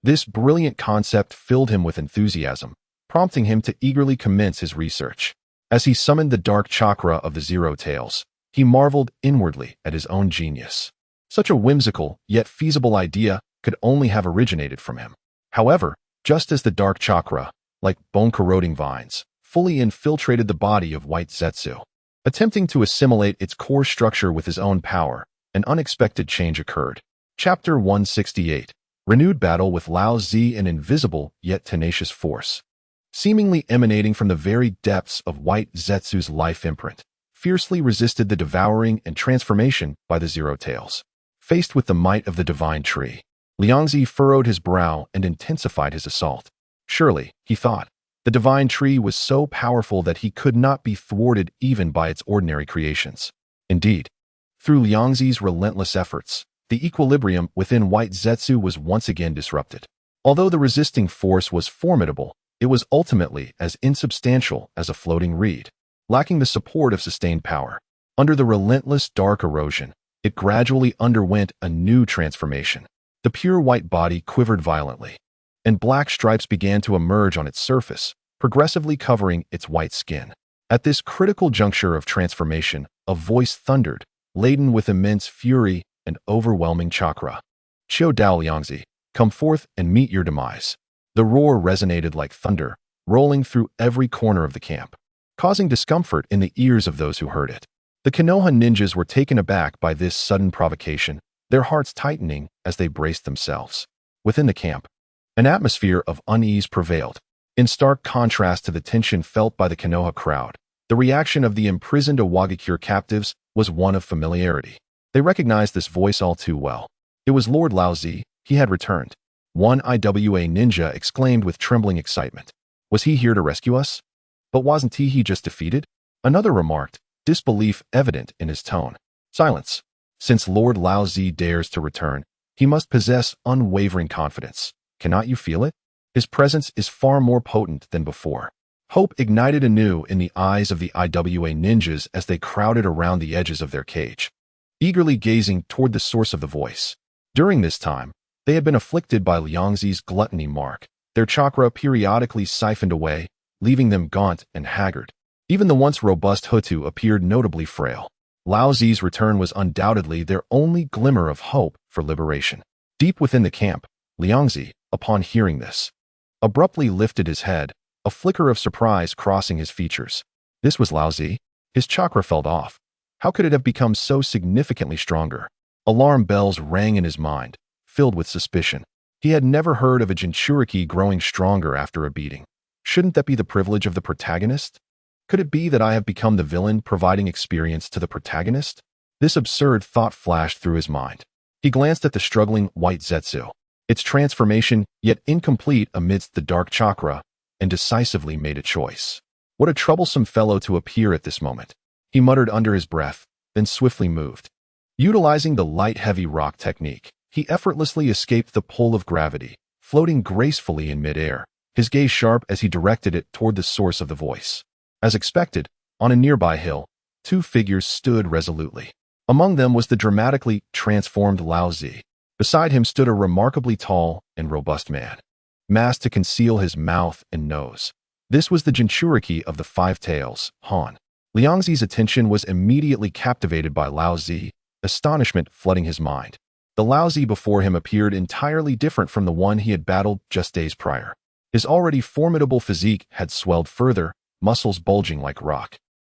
This brilliant concept filled him with enthusiasm, prompting him to eagerly commence his research. As he summoned the dark chakra of the Zero Tails, he marveled inwardly at his own genius. Such a whimsical yet feasible idea could only have originated from him. However, just as the dark chakra, like bone-corroding vines, fully infiltrated the body of white Zetsu, attempting to assimilate its core structure with his own power, an unexpected change occurred. Chapter 168. Renewed battle with Lao Zi, an invisible yet tenacious force. Seemingly emanating from the very depths of white Zetsu's life imprint, fiercely resisted the devouring and transformation by the Zero Tails. Faced with the might of the divine tree, Liangzi furrowed his brow and intensified his assault. Surely, he thought, the divine tree was so powerful that he could not be thwarted even by its ordinary creations. Indeed, through Liangzi's relentless efforts, the equilibrium within white Zetsu was once again disrupted. Although the resisting force was formidable, it was ultimately as insubstantial as a floating reed, lacking the support of sustained power. Under the relentless dark erosion, it gradually underwent a new transformation. The pure white body quivered violently, and black stripes began to emerge on its surface, progressively covering its white skin. At this critical juncture of transformation, a voice thundered, laden with immense fury and overwhelming chakra. Qiu Dao Liangzi, come forth and meet your demise. The roar resonated like thunder, rolling through every corner of the camp, causing discomfort in the ears of those who heard it. The Konoha ninjas were taken aback by this sudden provocation, their hearts tightening as they braced themselves. Within the camp, an atmosphere of unease prevailed. In stark contrast to the tension felt by the Konoha crowd, the reaction of the imprisoned Awagakure captives was one of familiarity. They recognized this voice all too well. It was Lord Lao Zi. He had returned. One IWA ninja exclaimed with trembling excitement. Was he here to rescue us? But wasn't he just defeated? Another remarked, disbelief evident in his tone. Silence. Since Lord Lao Zi dares to return, he must possess unwavering confidence. Cannot you feel it? His presence is far more potent than before. Hope ignited anew in the eyes of the IWA ninjas as they crowded around the edges of their cage, eagerly gazing toward the source of the voice. During this time, they had been afflicted by Liangzi's gluttony mark, their chakra periodically siphoned away, leaving them gaunt and haggard. Even the once robust Hutu appeared notably frail. Lao Zi's return was undoubtedly their only glimmer of hope for liberation. Deep within the camp, Liangzi, upon hearing this, abruptly lifted his head, a flicker of surprise crossing his features. This was Lao Zi. His chakra fell off. How could it have become so significantly stronger? Alarm bells rang in his mind, filled with suspicion. He had never heard of a Jinchuriki growing stronger after a beating. Shouldn't that be the privilege of the protagonist? Could it be that I have become the villain providing experience to the protagonist? This absurd thought flashed through his mind. He glanced at the struggling white Zetsu, its transformation yet incomplete amidst the dark chakra, and decisively made a choice. What a troublesome fellow to appear at this moment. He muttered under his breath, then swiftly moved. Utilizing the light-heavy rock technique, he effortlessly escaped the pull of gravity, floating gracefully in midair, his gaze sharp as he directed it toward the source of the voice. As expected, On a nearby hill, two figures stood resolutely. Among them was the dramatically transformed Lao Zi. Beside him stood a remarkably tall and robust man, masked to conceal his mouth and nose. This was the Jinchuriki of the Five Tails, Han. Liangzi's attention was immediately captivated by Lao Zi, astonishment flooding his mind. The Lao Zi before him appeared entirely different from the one he had battled just days prior. His already formidable physique had swelled further, muscles bulging like rock,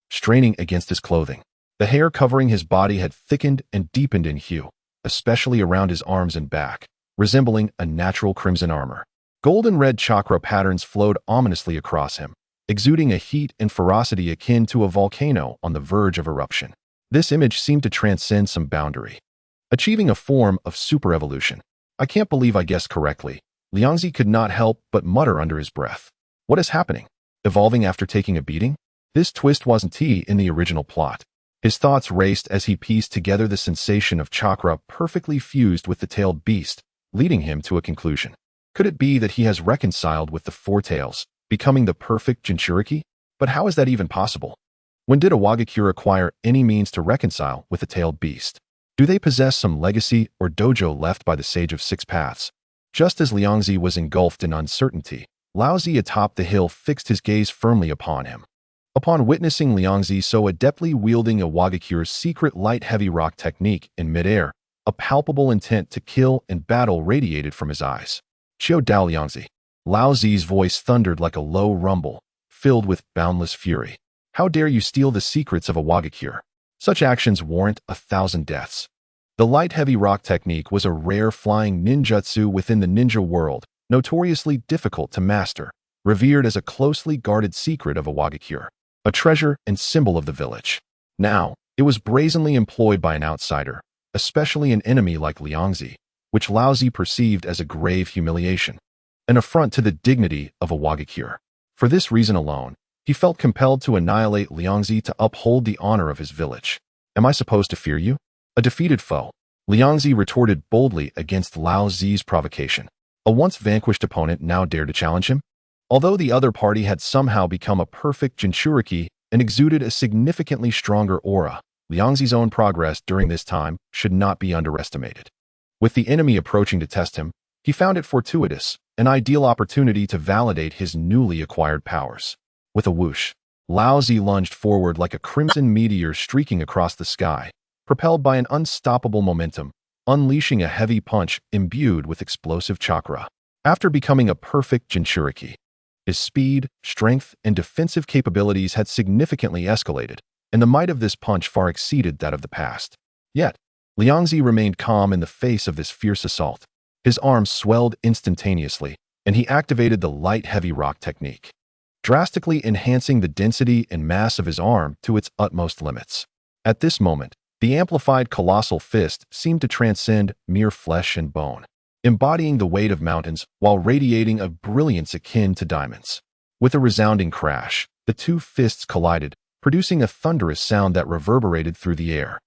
straining against his clothing. The hair covering his body had thickened and deepened in hue, especially around his arms and back, resembling a natural crimson armor. Golden red chakra patterns flowed ominously across him, exuding a heat and ferocity akin to a volcano on the verge of eruption. This image seemed to transcend some boundary, achieving a form of super-evolution. I can't believe I guessed correctly. Liangzi could not help but mutter under his breath. What is happening? Evolving after taking a beating? This twist wasn't in the original plot. His thoughts raced as he pieced together the sensation of chakra perfectly fused with the tailed beast, leading him to a conclusion. Could it be that he has reconciled with the Four Tails, becoming the perfect Jinchuriki? But how is that even possible? When did a Wagakure acquire any means to reconcile with the tailed beast? Do they possess some legacy or dojo left by the Sage of Six Paths? Just as Liangzi was engulfed in uncertainty, Lao Zi atop the hill fixed his gaze firmly upon him. Upon witnessing Liangzi so adeptly wielding a Wagakure's secret light-heavy rock technique in midair, a palpable intent to kill and battle radiated from his eyes. Xiao Dao Liangzi. Lao Zi's voice thundered like a low rumble, filled with boundless fury. How dare you steal the secrets of a Wagakure? Such actions warrant 1,000 deaths. The light-heavy rock technique was a rare flying ninjutsu within the ninja world, notoriously difficult to master, revered as a closely guarded secret of a Wagakure, a treasure and symbol of the village. Now, it was brazenly employed by an outsider, especially an enemy like Liangzi, which Lao Zi perceived as a grave humiliation, an affront to the dignity of a Wagakure. For this reason alone, he felt compelled to annihilate Liangzi to uphold the honor of his village. Am I supposed to fear you? A defeated foe. Liangzi retorted boldly against Lao Zi's provocation. A once vanquished opponent now dared to challenge him? Although the other party had somehow become a perfect Jinchuriki and exuded a significantly stronger aura, Liangzi's own progress during this time should not be underestimated. With the enemy approaching to test him, he found it fortuitous, an ideal opportunity to validate his newly acquired powers. With a whoosh, Lao Zi lunged forward like a crimson meteor streaking across the sky, propelled by an unstoppable momentum, unleashing a heavy punch imbued with explosive chakra. After becoming a perfect Jinchuriki, his speed, strength, and defensive capabilities had significantly escalated, and the might of this punch far exceeded that of the past. Yet, Liangzi remained calm in the face of this fierce assault. His arms swelled instantaneously, and he activated the light-heavy rock technique, drastically enhancing the density and mass of his arm to its utmost limits. At this moment, the amplified colossal fist seemed to transcend mere flesh and bone, embodying the weight of mountains while radiating a brilliance akin to diamonds. With a resounding crash, the two fists collided, producing a thunderous sound that reverberated through the air.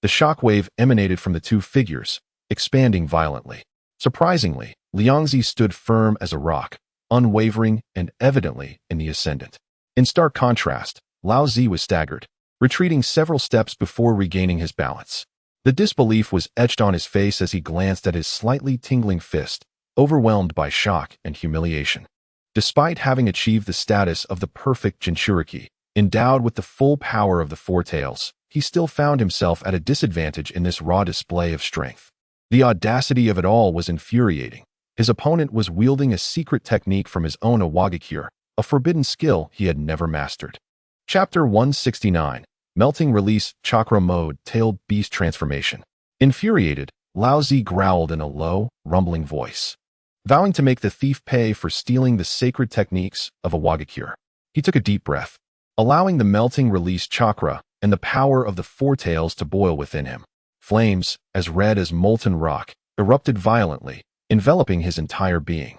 The shockwave emanated from the two figures, expanding violently. Surprisingly, Liangzi stood firm as a rock, unwavering and evidently in the ascendant. In stark contrast, Lao Zi was staggered, retreating several steps before regaining his balance. The disbelief was etched on his face as he glanced at his slightly tingling fist, overwhelmed by shock and humiliation. Despite having achieved the status of the perfect Jinchuriki, endowed with the full power of the Four Tails, he still found himself at a disadvantage in this raw display of strength. The audacity of it all was infuriating. His opponent was wielding a secret technique from his own Wagakure, a forbidden skill he had never mastered. Chapter 169. Melting Release Chakra Mode Tailed Beast Transformation. Infuriated, Lao Zi growled in a low, rumbling voice, vowing to make the thief pay for stealing the sacred techniques of a Wagakure. He took a deep breath, allowing the melting release chakra and the power of the Four Tails to boil within him. Flames, as red as molten rock, erupted violently, enveloping his entire being.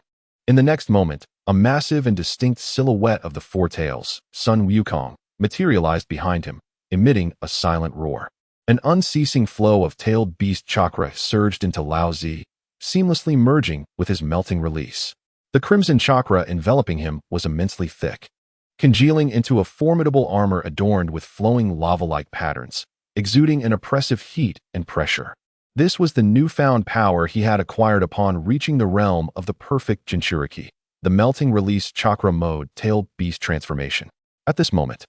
In the next moment, a massive and distinct silhouette of the Four Tails, Sun Wukong, materialized behind him, emitting a silent roar. An unceasing flow of tailed beast chakra surged into Lao Zi, seamlessly merging with his melting release. The crimson chakra enveloping him was immensely thick, congealing into a formidable armor adorned with flowing lava-like patterns, exuding an oppressive heat and pressure. This was the newfound power he had acquired upon reaching the realm of the perfect Jinchuriki, the melting release chakra mode tailed beast transformation. At this moment,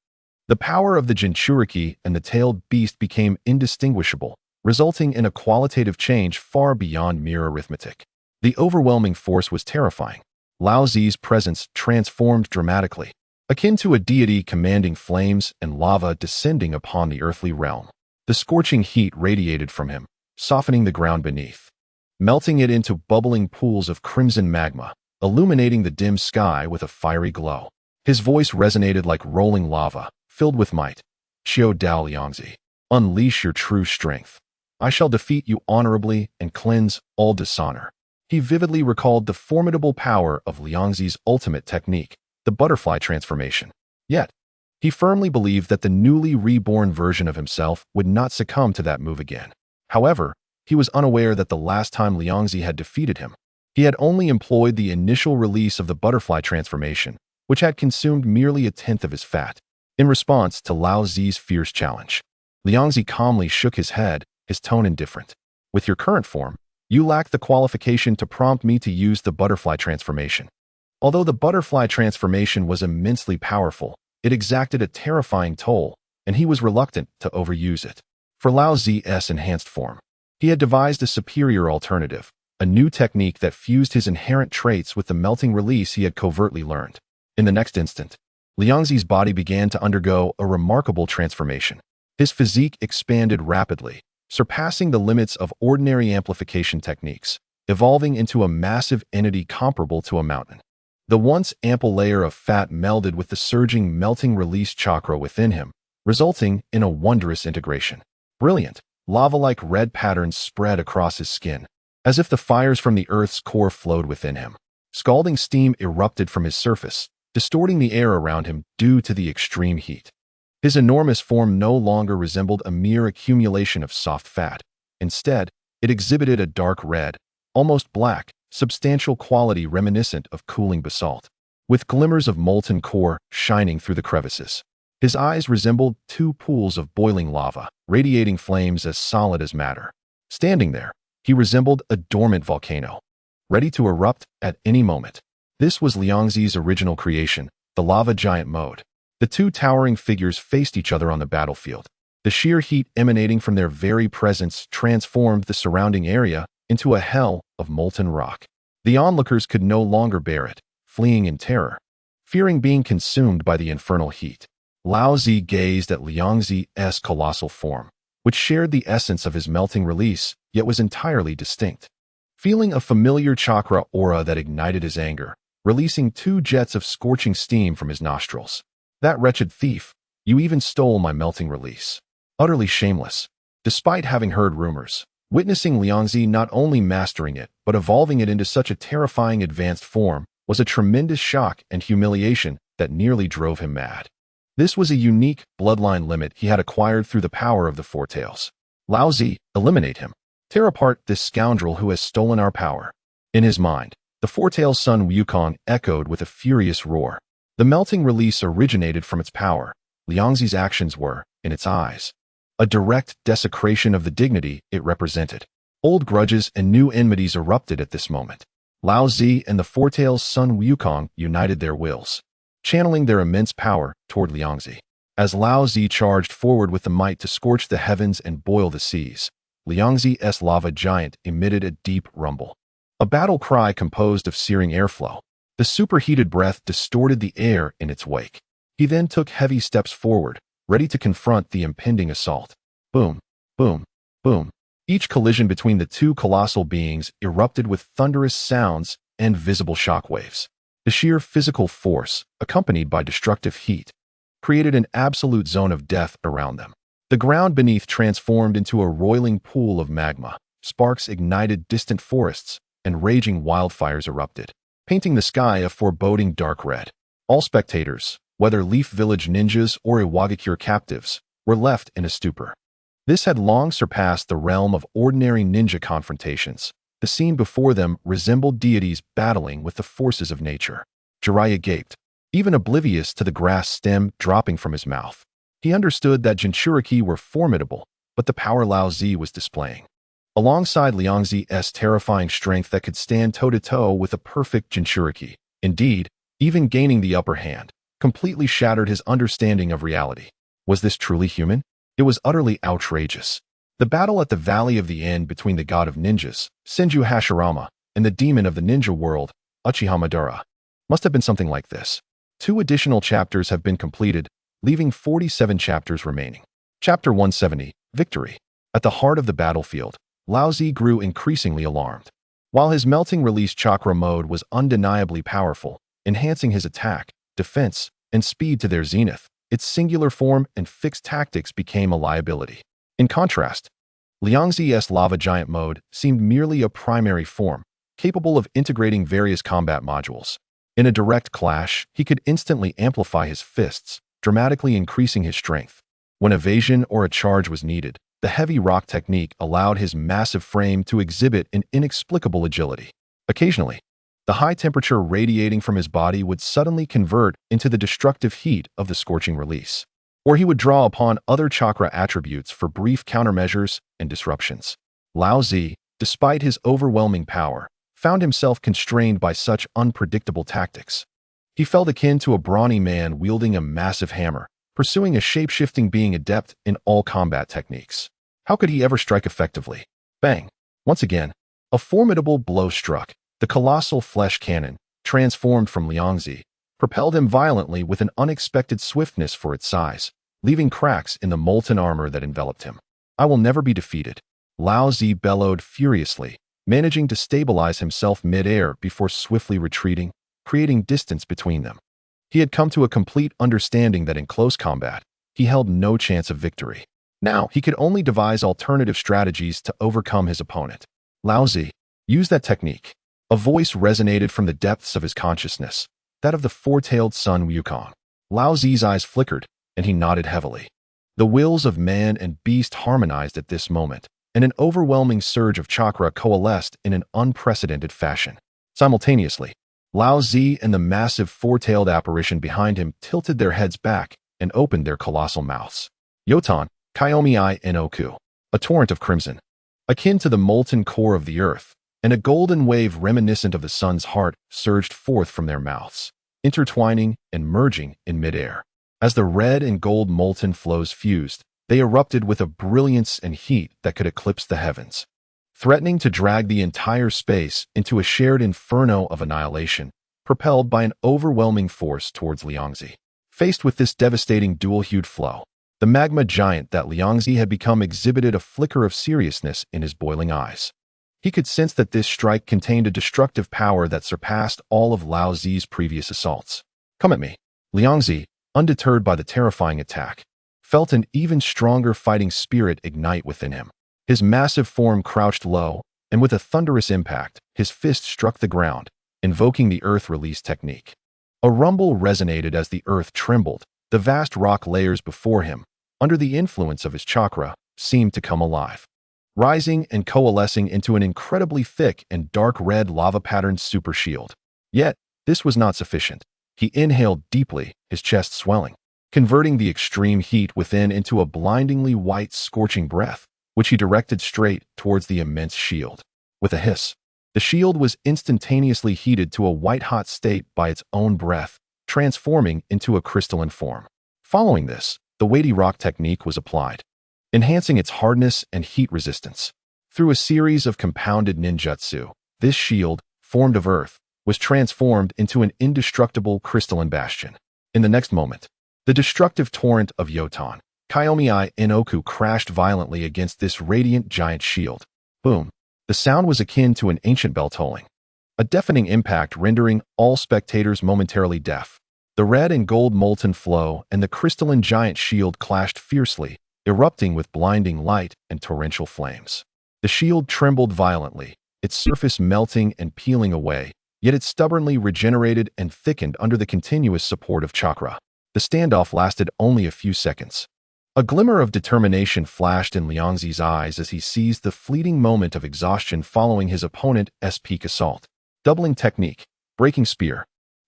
the power of the Jinchuriki and the tailed beast became indistinguishable, resulting in a qualitative change far beyond mere arithmetic. The overwhelming force was terrifying. Lao Zi's presence transformed dramatically, akin to a deity commanding flames and lava descending upon the earthly realm. The scorching heat radiated from him, softening the ground beneath, melting it into bubbling pools of crimson magma, illuminating the dim sky with a fiery glow. His voice resonated like rolling lava, filled with might. Xiao Dao Liangzi, unleash your true strength. I shall defeat you honorably and cleanse all dishonor. He vividly recalled the formidable power of Liangzi's ultimate technique, the butterfly transformation. Yet, he firmly believed that the newly reborn version of himself would not succumb to that move again. However, he was unaware that the last time Liangzi had defeated him, he had only employed the initial release of the butterfly transformation, which had consumed merely a tenth of his fat. In response to Lao Zi's fierce challenge, Liangzi calmly shook his head, his tone indifferent. With your current form, you lack the qualification to prompt me to use the butterfly transformation. Although the butterfly transformation was immensely powerful, it exacted a terrifying toll, and he was reluctant to overuse it. For Lao Z's enhanced form, he had devised a superior alternative, a new technique that fused his inherent traits with the melting release he had covertly learned. In the next instant, Liangzi's body began to undergo a remarkable transformation. His physique expanded rapidly, surpassing the limits of ordinary amplification techniques, evolving into a massive entity comparable to a mountain. The once ample layer of fat melded with the surging melting release chakra within him, resulting in a wondrous integration. Brilliant, lava-like red patterns spread across his skin, as if the fires from the earth's core flowed within him. Scalding steam erupted from his surface, distorting the air around him due to the extreme heat. His enormous form no longer resembled a mere accumulation of soft fat. Instead, it exhibited a dark red, almost black, substantial quality reminiscent of cooling basalt, with glimmers of molten core shining through the crevices. His eyes resembled two pools of boiling lava, radiating flames as solid as matter. Standing there, he resembled a dormant volcano, ready to erupt at any moment. This was Liangzi's original creation, the lava giant mode. The two towering figures faced each other on the battlefield. The sheer heat emanating from their very presence transformed the surrounding area into a hell of molten rock. The onlookers could no longer bear it, fleeing in terror, fearing being consumed by the infernal heat. Lao Zi gazed at Liangzi's colossal form, which shared the essence of his melting release, yet was entirely distinct. Feeling a familiar chakra aura that ignited his anger, releasing two jets of scorching steam from his nostrils. That wretched thief, you even stole my melting release. Utterly shameless. Despite having heard rumors, witnessing Liangzi not only mastering it, but evolving it into such a terrifying advanced form was a tremendous shock and humiliation that nearly drove him mad. This was a unique bloodline limit he had acquired through the power of the Four Tails. Lao Zi, eliminate him. Tear apart this scoundrel who has stolen our power. In his mind, the Four Tails Sun Wukong echoed with a furious roar. The melting release originated from its power. Liangzi's actions were, in its eyes, a direct desecration of the dignity it represented. Old grudges and new enmities erupted at this moment. Lao Zi and the Four Tails Sun Wukong united their wills, channeling their immense power toward Liangzi. As Lao Zi charged forward with the might to scorch the heavens and boil the seas, Liangzi's lava giant emitted a deep rumble, a battle cry composed of searing airflow. The superheated breath distorted the air in its wake. He then took heavy steps forward, ready to confront the impending assault. Boom, boom, boom. Each collision between the two colossal beings erupted with thunderous sounds and visible shockwaves. The sheer physical force, accompanied by destructive heat, created an absolute zone of death around them. The ground beneath transformed into a roiling pool of magma. Sparks ignited distant forests, and raging wildfires erupted, painting the sky a foreboding dark red. All spectators, whether Leaf Village ninjas or Iwagakure captives, were left in a stupor. This had long surpassed the realm of ordinary ninja confrontations. The scene before them resembled deities battling with the forces of nature. Jiraiya gaped, even oblivious to the grass stem dropping from his mouth. He understood that Jinchuriki were formidable, but the power Lao Zi was displaying, alongside Liangzi's terrifying strength that could stand toe-to-toe with a perfect Jinchuriki. Indeed, even gaining the upper hand, completely shattered his understanding of reality. Was this truly human? It was utterly outrageous. The battle at the Valley of the End between the god of ninjas, Senju Hashirama, and the demon of the ninja world, Uchiha Madara, must have been something like this. 2 additional chapters have been completed, leaving 47 chapters remaining. Chapter 170, Victory. At the heart of the battlefield, Lao Zi grew increasingly alarmed. While his melting release chakra mode was undeniably powerful, enhancing his attack, defense, and speed to their zenith, its singular form and fixed tactics became a liability. In contrast, Liangzi's lava giant mode seemed merely a primary form, capable of integrating various combat modules. In a direct clash, he could instantly amplify his fists, dramatically increasing his strength. When evasion or a charge was needed, the heavy rock technique allowed his massive frame to exhibit an inexplicable agility. Occasionally, the high temperature radiating from his body would suddenly convert into the destructive heat of the scorching release, or he would draw upon other chakra attributes for brief countermeasures and disruptions. Lao Zi, despite his overwhelming power, found himself constrained by such unpredictable tactics. He felt akin to a brawny man wielding a massive hammer, pursuing a shape-shifting being adept in all combat techniques. How could he ever strike effectively? Bang! Once again, a formidable blow struck. The colossal flesh cannon, transformed from Liangzi, propelled him violently with an unexpected swiftness for its size, leaving cracks in the molten armor that enveloped him. I will never be defeated. Lao Zi bellowed furiously, managing to stabilize himself mid-air before swiftly retreating, creating distance between them. He had come to a complete understanding that in close combat, he held no chance of victory. Now, he could only devise alternative strategies to overcome his opponent. Lao Zi, use that technique. A voice resonated from the depths of his consciousness, that of the four-tailed sun Wukong. Lao Zi's eyes flickered, and he nodded heavily. The wills of man and beast harmonized at this moment, and an overwhelming surge of chakra coalesced in an unprecedented fashion. Simultaneously, Lao Zi and the massive four-tailed apparition behind him tilted their heads back and opened their colossal mouths. Yotan, Kaiomi I Enoku, a torrent of crimson, akin to the molten core of the earth, and a golden wave reminiscent of the sun's heart surged forth from their mouths, intertwining and merging in midair. As the red and gold molten flows fused, they erupted with a brilliance and heat that could eclipse the heavens, threatening to drag the entire space into a shared inferno of annihilation, propelled by an overwhelming force towards Liangzi. Faced with this devastating dual-hued flow, the magma giant that Liangzi had become exhibited a flicker of seriousness in his boiling eyes. He could sense that this strike contained a destructive power that surpassed all of Lao Zi's previous assaults. Come at me. Liangzi, undeterred by the terrifying attack, felt an even stronger fighting spirit ignite within him. His massive form crouched low, and with a thunderous impact, his fist struck the ground, invoking the earth release technique. A rumble resonated as the earth trembled. The vast rock layers before him, under the influence of his chakra, seemed to come alive, rising and coalescing into an incredibly thick and dark red lava-patterned super shield. Yet, this was not sufficient. He inhaled deeply, his chest swelling, converting the extreme heat within into a blindingly white, scorching breath, which he directed straight towards the immense shield. With a hiss, the shield was instantaneously heated to a white-hot state by its own breath, transforming into a crystalline form. Following this, the weighty rock technique was applied, enhancing its hardness and heat resistance. Through a series of compounded ninjutsu, this shield, formed of earth, was transformed into an indestructible crystalline bastion. In the next moment, the destructive torrent of Yotan, Kaiomi I Enoku, crashed violently against this radiant giant shield. Boom! The sound was akin to an ancient bell tolling, a deafening impact rendering all spectators momentarily deaf. The red and gold molten flow and the crystalline giant shield clashed fiercely, erupting with blinding light and torrential flames. The shield trembled violently, its surface melting and peeling away, yet it stubbornly regenerated and thickened under the continuous support of chakra. The standoff lasted only a few seconds. A glimmer of determination flashed in Liangzi's eyes as he seized the fleeting moment of exhaustion following his opponent's peak assault. Doubling technique, breaking spear.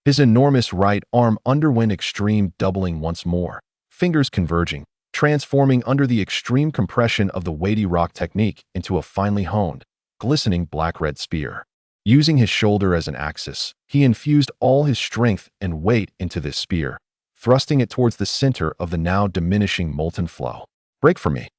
His enormous right arm underwent extreme doubling once more, fingers converging, transforming under the extreme compression of the weighty rock technique into a finely honed, glistening black-red spear. Using his shoulder as an axis, he infused all his strength and weight into this spear, thrusting it towards the center of the now diminishing molten flow. Break for me.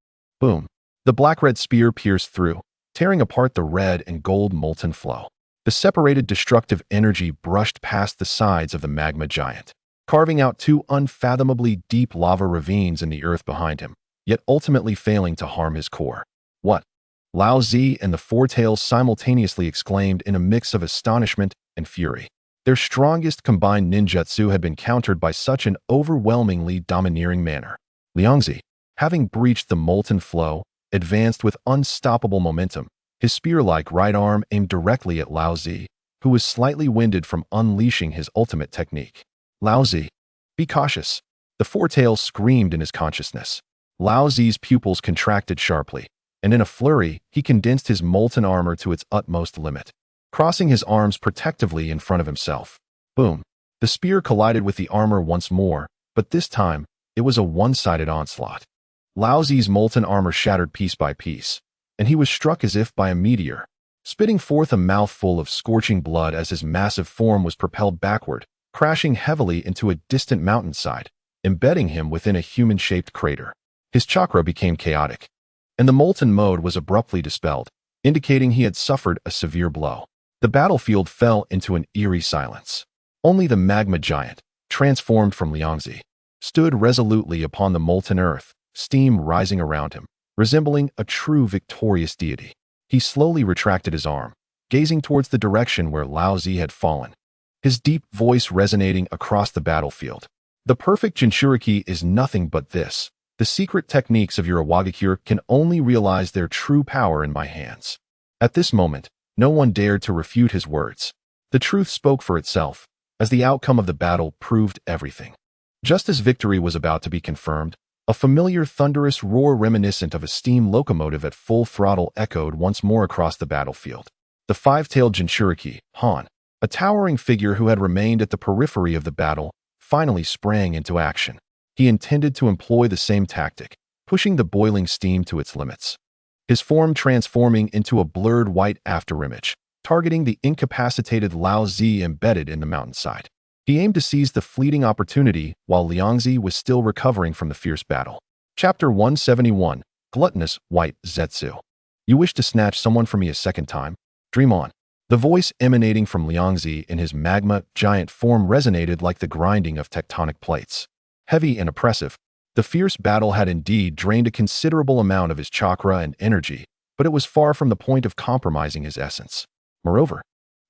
Boom. The black-red spear pierced through, tearing apart the red and gold molten flow. The separated destructive energy brushed past the sides of the magma giant, carving out two unfathomably deep lava ravines in the earth behind him, yet ultimately failing to harm his core. What? Lao Zi and the Four Tails simultaneously exclaimed in a mix of astonishment and fury. Their strongest combined ninjutsu had been countered by such an overwhelmingly domineering manner. Liangzi, having breached the molten flow, advanced with unstoppable momentum, his spear-like right arm aimed directly at Lao Zi, who was slightly winded from unleashing his ultimate technique. Lao Zi, be cautious. The Four Tails screamed in his consciousness. Lao Zi's pupils contracted sharply, and in a flurry, he condensed his molten armor to its utmost limit, crossing his arms protectively in front of himself. Boom. The spear collided with the armor once more, but this time, it was a one-sided onslaught. Lao Zi's molten armor shattered piece by piece, and he was struck as if by a meteor, spitting forth a mouthful of scorching blood as his massive form was propelled backward, crashing heavily into a distant mountainside, embedding him within a human-shaped crater. His chakra became chaotic, and the molten mode was abruptly dispelled, indicating he had suffered a severe blow. The battlefield fell into an eerie silence. Only the magma giant, transformed from Liangzi, stood resolutely upon the molten earth, steam rising around him, resembling a true victorious deity. He slowly retracted his arm, gazing towards the direction where Lao Zi had fallen, his deep voice resonating across the battlefield. The perfect Jinchuriki is nothing but this. The secret techniques of your Iwagakure can only realize their true power in my hands. At this moment, no one dared to refute his words. The truth spoke for itself, as the outcome of the battle proved everything. Just as victory was about to be confirmed, a familiar thunderous roar reminiscent of a steam locomotive at full throttle echoed once more across the battlefield. The five-tailed Jinchuriki, Han, a towering figure who had remained at the periphery of the battle, finally sprang into action. He intended to employ the same tactic, pushing the boiling steam to its limits. His form transforming into a blurred white afterimage, targeting the incapacitated Lao Zi embedded in the mountainside. He aimed to seize the fleeting opportunity while Liangzi was still recovering from the fierce battle. Chapter 171, Gluttonous White Zetsu. You wish to snatch someone from me a second time? Dream on. The voice emanating from Liangzi in his magma giant form resonated like the grinding of tectonic plates. Heavy and oppressive, the fierce battle had indeed drained a considerable amount of his chakra and energy, but it was far from the point of compromising his essence. Moreover,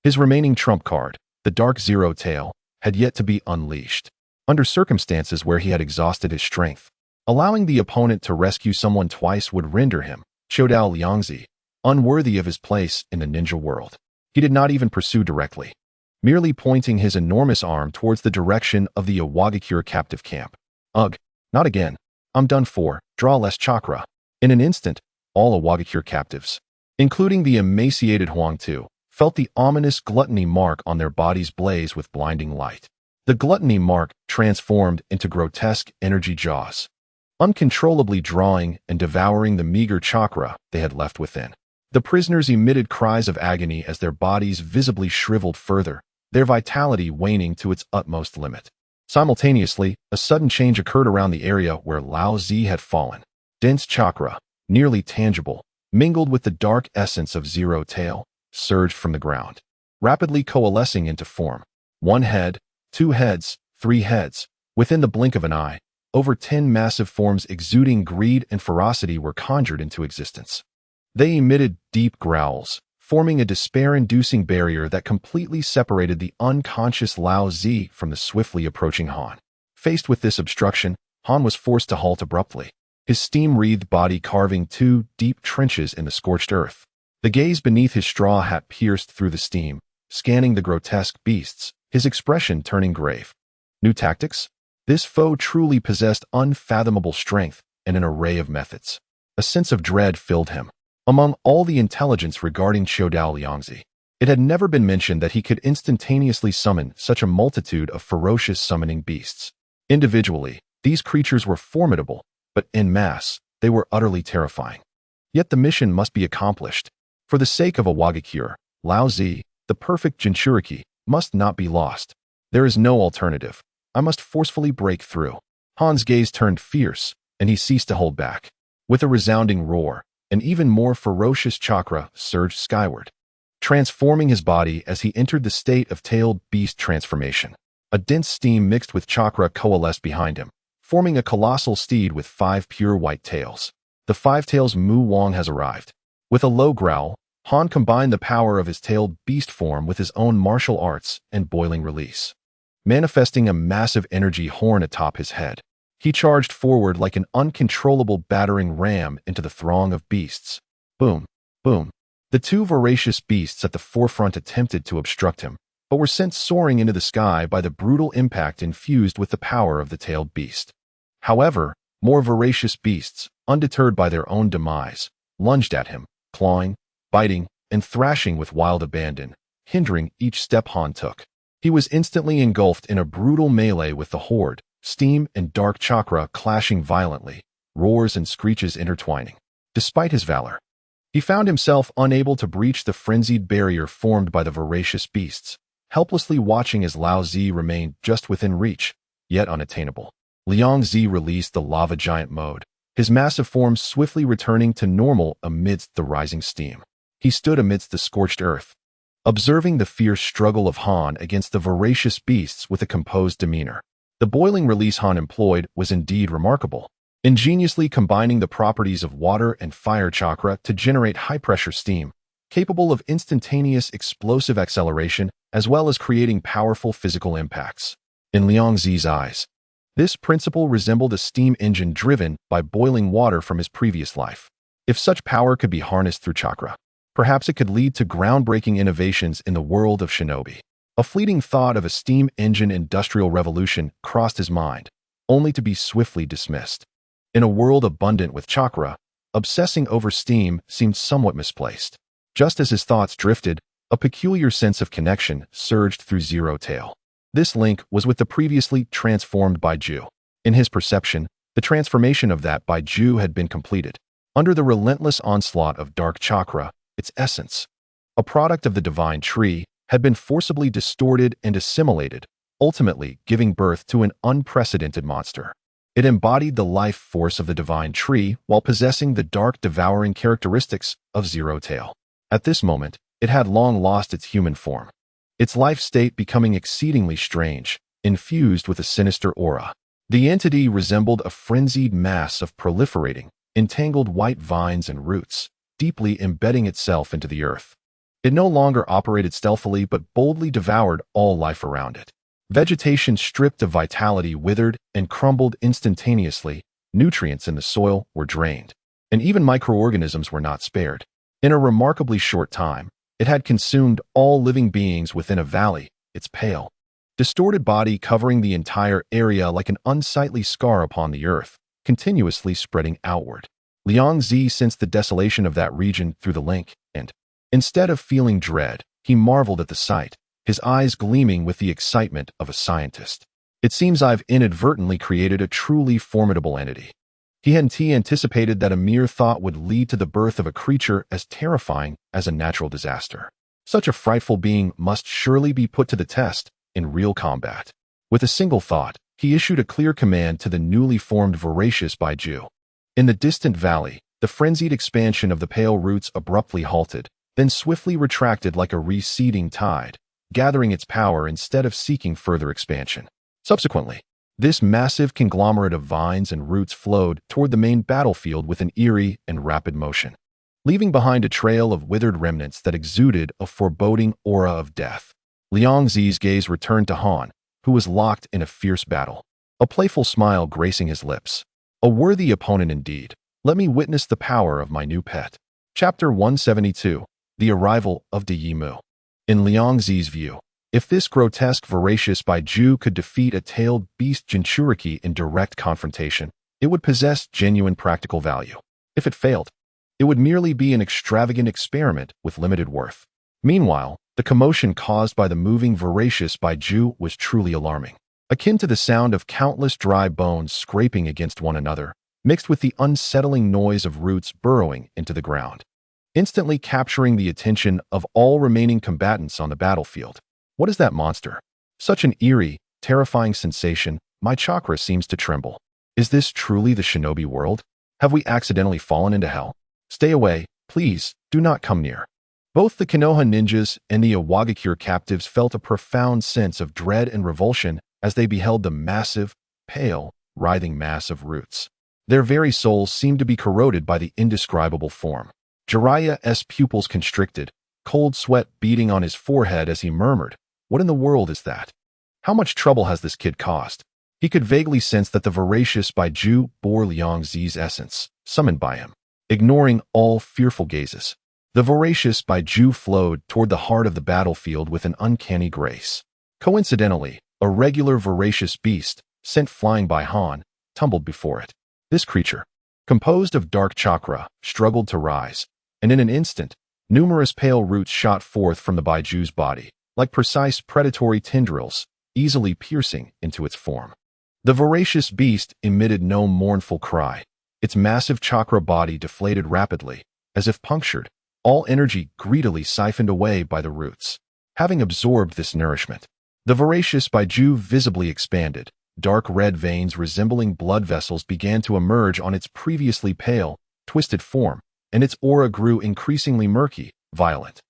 his remaining trump card, the Dark Zero Tail, had yet to be unleashed. Under circumstances where he had exhausted his strength, allowing the opponent to rescue someone twice would render him, Chodao Liangzi, unworthy of his place in the ninja world. He did not even pursue directly, merely pointing his enormous arm towards the direction of the Iwagakure captive camp. Ugh, not again. I'm done for. Draw less chakra. In an instant, all Iwagakure captives, including the emaciated Huangtu, felt the ominous gluttony mark on their bodies blaze with blinding light. The gluttony mark transformed into grotesque energy jaws, uncontrollably drawing and devouring the meager chakra they had left within. The prisoners emitted cries of agony as their bodies visibly shriveled further, their vitality waning to its utmost limit. Simultaneously, a sudden change occurred around the area where Lao Zi had fallen. Dense chakra, nearly tangible, mingled with the dark essence of Zero Tail, surged from the ground, rapidly coalescing into form. 1 head, 2 heads, 3 heads. Within the blink of an eye, over 10 massive forms exuding greed and ferocity were conjured into existence. They emitted deep growls, forming a despair-inducing barrier that completely separated the unconscious Lao Zi from the swiftly approaching Han. Faced with this obstruction, Han was forced to halt abruptly, his steam-wreathed body carving 2 deep trenches in the scorched earth. The gaze beneath his straw hat pierced through the steam, scanning the grotesque beasts, his expression turning grave. New tactics? This foe truly possessed unfathomable strength and an array of methods. A sense of dread filled him. Among all the intelligence regarding Chodao Liangzi, It had never been mentioned that he could instantaneously summon such a multitude of ferocious summoning beasts. Individually, these creatures were formidable, but en masse, they were utterly terrifying. Yet the mission must be accomplished. For the sake of a Wagakure, Lao Zi, the perfect Jinchuriki, must not be lost. There is no alternative. I must forcefully break through. Han's gaze turned fierce, and he ceased to hold back. With a resounding roar, an even more ferocious chakra surged skyward, transforming his body as he entered the state of tailed beast transformation. A dense steam mixed with chakra coalesced behind him, forming a colossal steed with 5 pure white tails. The 5 tails Mu Wang has arrived. With a low growl, Han combined the power of his tailed beast form with his own martial arts and boiling release. Manifesting a massive energy horn atop his head, he charged forward like an uncontrollable battering ram into the throng of beasts. Boom, boom. The 2 voracious beasts at the forefront attempted to obstruct him, but were sent soaring into the sky by the brutal impact infused with the power of the tailed beast. However, more voracious beasts, undeterred by their own demise, lunged at him, clawing, biting, and thrashing with wild abandon, hindering each step Han took. He was instantly engulfed in a brutal melee with the horde, steam and dark chakra clashing violently, roars and screeches intertwining. Despite his valor, he found himself unable to breach the frenzied barrier formed by the voracious beasts, helplessly watching as Lao Zi remained just within reach, yet unattainable. Liang Zi released the lava giant mode, his massive form swiftly returning to normal amidst the rising steam. He stood amidst the scorched earth, observing the fierce struggle of Han against the voracious beasts with a composed demeanor. The boiling release Han employed was indeed remarkable, ingeniously combining the properties of water and fire chakra to generate high-pressure steam, capable of instantaneous explosive acceleration as well as creating powerful physical impacts. In Liang Zi's eyes, this principle resembled a steam engine driven by boiling water from his previous life. If such power could be harnessed through chakra, perhaps it could lead to groundbreaking innovations in the world of shinobi. A fleeting thought of a steam engine industrial revolution crossed his mind, only to be swiftly dismissed. In a world abundant with chakra, obsessing over steam seemed somewhat misplaced. Just as his thoughts drifted, a peculiar sense of connection surged through Zero Tail. This link was with the previously transformed Baiju. In his perception, the transformation of that Baiju had been completed. Under the relentless onslaught of dark chakra, its essence, a product of the divine tree, had been forcibly distorted and assimilated, ultimately giving birth to an unprecedented monster. It embodied the life force of the divine tree while possessing the dark devouring characteristics of Zero Tail. At this moment, it had long lost its human form, its life state becoming exceedingly strange, infused with a sinister aura. The entity resembled a frenzied mass of proliferating, entangled white vines and roots, deeply embedding itself into the earth. It no longer operated stealthily but boldly devoured all life around it. Vegetation stripped of vitality withered and crumbled instantaneously, nutrients in the soil were drained, and even microorganisms were not spared. In a remarkably short time, it had consumed all living beings within a valley, its pale, distorted body covering the entire area like an unsightly scar upon the earth, continuously spreading outward. Liang Zi sensed the desolation of that region through the link, and, instead of feeling dread, he marveled at the sight, his eyes gleaming with the excitement of a scientist. It seems I've inadvertently created a truly formidable entity. He hadn't anticipated that a mere thought would lead to the birth of a creature as terrifying as a natural disaster. Such a frightful being must surely be put to the test in real combat. With a single thought, he issued a clear command to the newly formed voracious Baiju. In the distant valley, the frenzied expansion of the pale roots abruptly halted, then swiftly retracted like a receding tide, gathering its power instead of seeking further expansion. Subsequently, this massive conglomerate of vines and roots flowed toward the main battlefield with an eerie and rapid motion, leaving behind a trail of withered remnants that exuded a foreboding aura of death. Liang Zi's gaze returned to Han, who was locked in a fierce battle, a playful smile gracing his lips. A worthy opponent indeed. Let me witness the power of my new pet. Chapter 172, The Arrival of De Yimu. In Liang Zi's view, if this grotesque voracious Baiju could defeat a tailed beast Jinchuriki in direct confrontation, it would possess genuine practical value. If it failed, it would merely be an extravagant experiment with limited worth. Meanwhile, The commotion caused by the moving voracious Baiju was truly alarming, akin to the sound of countless dry bones scraping against one another, mixed with the unsettling noise of roots burrowing into the ground, instantly capturing the attention of all remaining combatants on the battlefield. What is that monster? Such an eerie, terrifying sensation, my chakra seems to tremble. Is this truly the shinobi world? Have we accidentally fallen into hell? Stay away, please, do not come near. Both the Konoha ninjas and the Iwagakure captives felt a profound sense of dread and revulsion as they beheld the massive, pale, writhing mass of roots. Their very souls seemed to be corroded by the indescribable form. Jiraiya's pupils constricted, cold sweat beading on his forehead as he murmured, "What in the world is that? How much trouble has this kid caused?" He could vaguely sense that the voracious Baiju bore Liang Zi's essence, summoned by him. Ignoring all fearful gazes, the voracious Baiju flowed toward the heart of the battlefield with an uncanny grace. Coincidentally, a regular voracious beast, sent flying by Han, tumbled before it. This creature, composed of dark chakra, struggled to rise, and in an instant, numerous pale roots shot forth from the Baiju's body, like precise predatory tendrils, easily piercing into its form. The voracious beast emitted no mournful cry. Its massive chakra body deflated rapidly, as if punctured, all energy greedily siphoned away by the roots. Having absorbed this nourishment, the voracious Baiju visibly expanded. Dark red veins resembling blood vessels began to emerge on its previously pale, twisted form, and its aura grew increasingly murky, violent,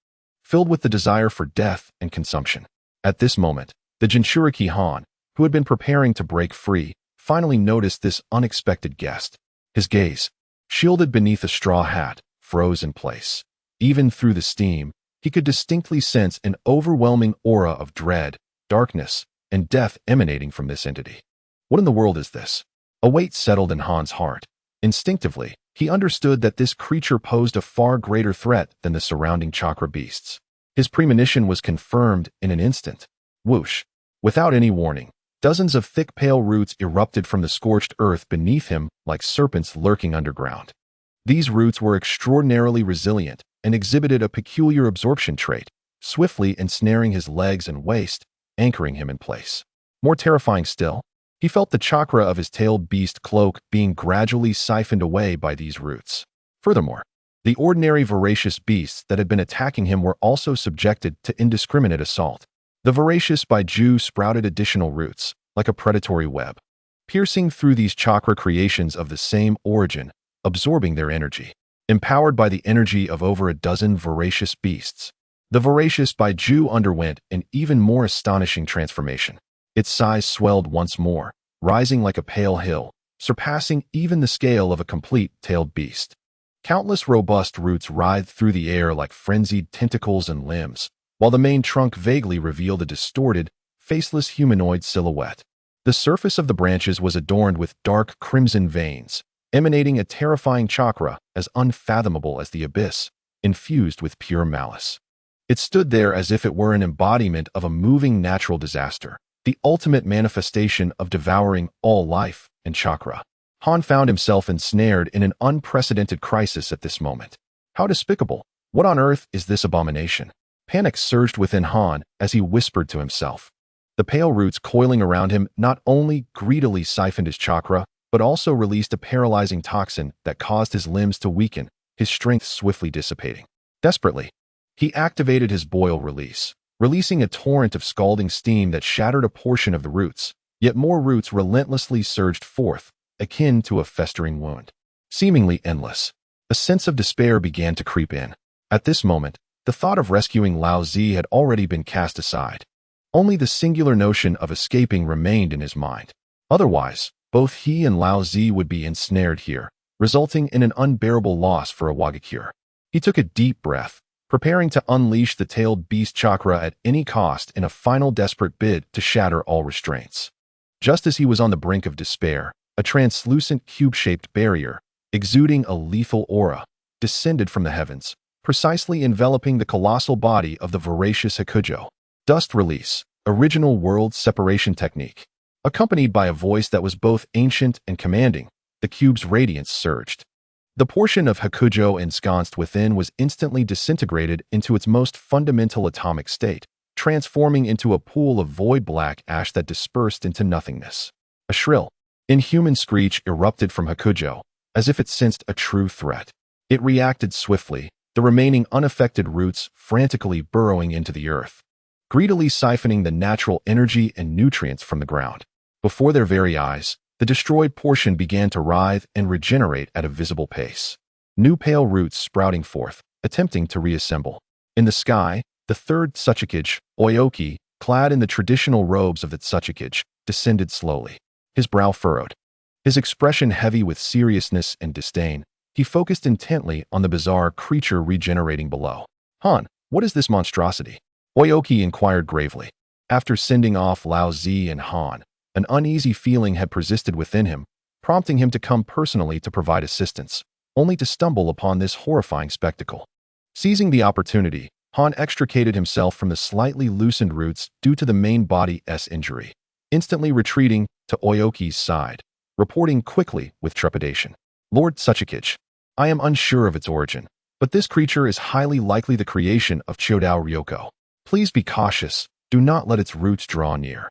filled with the desire for death and consumption. At this moment, the Jinchuriki Han, who had been preparing to break free, finally noticed this unexpected guest. His gaze, shielded beneath a straw hat, froze in place. Even through the steam, he could distinctly sense an overwhelming aura of dread, darkness, and death emanating from this entity. What in the world is this? A weight settled in Han's heart. Instinctively, he understood that this creature posed a far greater threat than the surrounding chakra beasts. His premonition was confirmed in an instant. Whoosh! Without any warning, dozens of thick pale roots erupted from the scorched earth beneath him like serpents lurking underground. These roots were extraordinarily resilient and exhibited a peculiar absorption trait, swiftly ensnaring his legs and waist, anchoring him in place. More terrifying still, he felt the chakra of his tailed beast cloak being gradually siphoned away by these roots. Furthermore, the ordinary voracious beasts that had been attacking him were also subjected to indiscriminate assault. The voracious Baiju sprouted additional roots, like a predatory web, piercing through these chakra creations of the same origin, absorbing their energy. Empowered by the energy of over a dozen voracious beasts, the voracious Baiju underwent an even more astonishing transformation. Its size swelled once more, rising like a pale hill, surpassing even the scale of a complete tailed beast. Countless robust roots writhed through the air like frenzied tentacles and limbs, while the main trunk vaguely revealed a distorted, faceless humanoid silhouette. The surface of the branches was adorned with dark crimson veins, emanating a terrifying chakra as unfathomable as the abyss, infused with pure malice. It stood there as if it were an embodiment of a moving natural disaster, the ultimate manifestation of devouring all life and chakra. Han found himself ensnared in an unprecedented crisis at this moment. How despicable! What on earth is this abomination? Panic surged within Han as he whispered to himself. The pale roots coiling around him not only greedily siphoned his chakra, but also released a paralyzing toxin that caused his limbs to weaken, his strength swiftly dissipating. Desperately, he activated his boil release, releasing a torrent of scalding steam that shattered a portion of the roots, yet more roots relentlessly surged forth, akin to a festering wound. Seemingly endless, a sense of despair began to creep in. At this moment, the thought of rescuing Lao Zi had already been cast aside. Only the singular notion of escaping remained in his mind. Otherwise, both he and Lao Zi would be ensnared here, resulting in an unbearable loss for Iwagakure. He took a deep breath, preparing to unleash the tailed beast chakra at any cost in a final desperate bid to shatter all restraints. Just as he was on the brink of despair, a translucent cube-shaped barrier, exuding a lethal aura, descended from the heavens, precisely enveloping the colossal body of the voracious Hakujo. Dust release, original world separation technique. Accompanied by a voice that was both ancient and commanding, the cube's radiance surged. The portion of Hakujo ensconced within was instantly disintegrated into its most fundamental atomic state, transforming into a pool of void black ash that dispersed into nothingness. A shrill, inhuman screech erupted from Hakujo, as if it sensed a true threat. It reacted swiftly, the remaining unaffected roots frantically burrowing into the earth, greedily siphoning the natural energy and nutrients from the ground. Before their very eyes, the destroyed portion began to writhe and regenerate at a visible pace. New pale roots sprouting forth, attempting to reassemble. In the sky, the third Tsuchikage, Oyoki, clad in the traditional robes of the Tsuchikage, descended slowly. His brow furrowed. His expression heavy with seriousness and disdain, he focused intently on the bizarre creature regenerating below. "Han, what is this monstrosity?" Oyoki inquired gravely. After sending off Lao Zi and Han, an uneasy feeling had persisted within him, prompting him to come personally to provide assistance, only to stumble upon this horrifying spectacle. Seizing the opportunity, Han extricated himself from the slightly loosened roots due to the main body's injury, instantly retreating to Oyoki's side, reporting quickly with trepidation. "Lord Tsuchikage, I am unsure of its origin, but this creature is highly likely the creation of Chodao Ryoko. Please be cautious, do not let its roots draw near.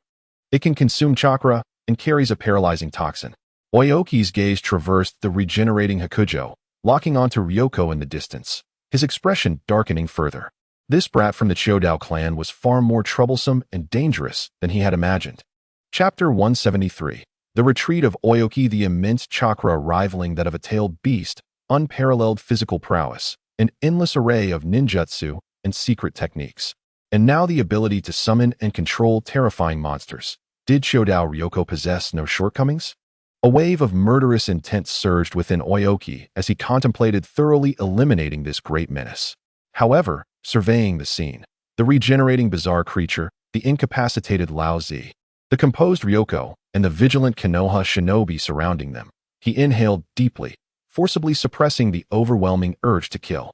It can consume chakra and carries a paralyzing toxin." Oyoki's gaze traversed the regenerating Hakujo, locking onto Ryoko in the distance, his expression darkening further. This brat from the Chodao clan was far more troublesome and dangerous than he had imagined. Chapter 173. The retreat of Oyoki, the immense chakra rivaling that of a tailed beast, unparalleled physical prowess, an endless array of ninjutsu and secret techniques, and now the ability to summon and control terrifying monsters. Did Chodao Ryoko possess no shortcomings? A wave of murderous intent surged within Oyoki as he contemplated thoroughly eliminating this great menace. However, surveying the scene, the regenerating bizarre creature, the incapacitated Lao Zi, the composed Ryoko, and the vigilant Konoha shinobi surrounding them, he inhaled deeply, forcibly suppressing the overwhelming urge to kill.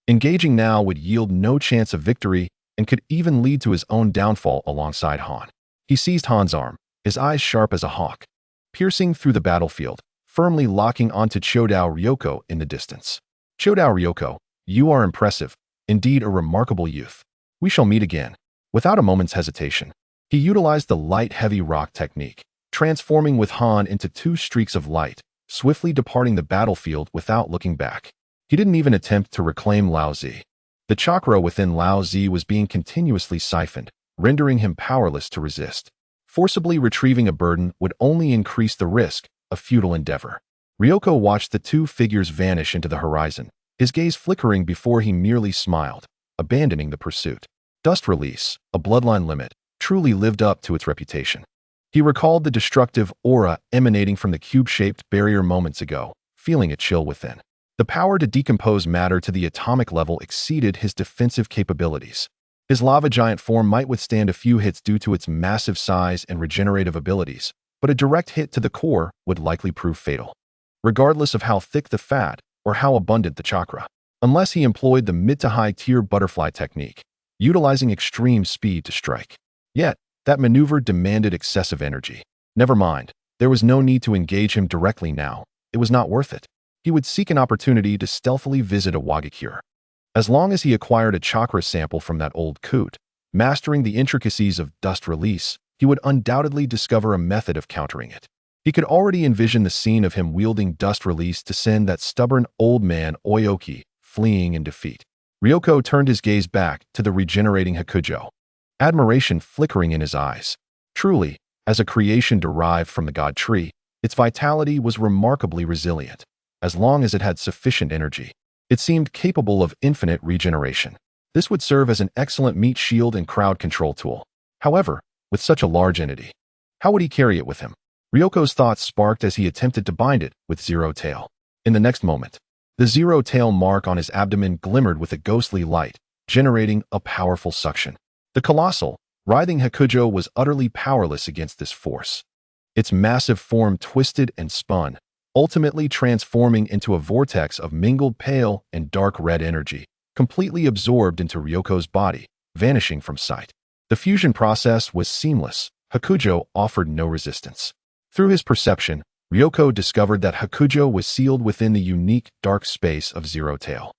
Engaging now would yield no chance of victory and could even lead to his own downfall alongside Han. He seized Han's arm, his eyes sharp as a hawk, piercing through the battlefield, firmly locking onto Chodao Ryoko in the distance. "Chodao Ryoko, you are impressive, indeed a remarkable youth. We shall meet again." Without a moment's hesitation, he utilized the light-heavy rock technique, transforming with Han into two streaks of light, swiftly departing the battlefield without looking back. He didn't even attempt to reclaim Lao Zi. The chakra within Lao Zi was being continuously siphoned, rendering him powerless to resist. Forcibly retrieving a burden would only increase the risk, a futile endeavor. Ryoko watched the two figures vanish into the horizon, his gaze flickering before he merely smiled, abandoning the pursuit. Dust release, a bloodline limit, truly lived up to its reputation. He recalled the destructive aura emanating from the cube-shaped barrier moments ago, feeling a chill within. The power to decompose matter to the atomic level exceeded his defensive capabilities. His lava giant form might withstand a few hits due to its massive size and regenerative abilities, but a direct hit to the core would likely prove fatal, regardless of how thick the fat or how abundant the chakra. Unless he employed the mid to high tier butterfly technique, utilizing extreme speed to strike. Yet, that maneuver demanded excessive energy. Never mind, there was no need to engage him directly now. It was not worth it. He would seek an opportunity to stealthily visit a Wagakure. As long as he acquired a chakra sample from that old coot, mastering the intricacies of dust release, he would undoubtedly discover a method of countering it. He could already envision the scene of him wielding dust release to send that stubborn old man Oyoki fleeing in defeat. Ryoko turned his gaze back to the regenerating Hakujo, admiration flickering in his eyes. Truly, as a creation derived from the god tree, its vitality was remarkably resilient. As long as it had sufficient energy, it seemed capable of infinite regeneration. This would serve as an excellent meat shield and crowd control tool. However, with such a large entity, how would he carry it with him? Ryoko's thoughts sparked as he attempted to bind it with zero tail. In the next moment, the zero tail mark on his abdomen glimmered with a ghostly light, generating a powerful suction. The colossal, writhing Hakujo was utterly powerless against this force. Its massive form twisted and spun, ultimately transforming into a vortex of mingled pale and dark red energy, completely absorbed into Ryoko's body, vanishing from sight. The fusion process was seamless. Hakujo offered no resistance. Through his perception, Ryoko discovered that Hakujo was sealed within the unique dark space of Zero Tail,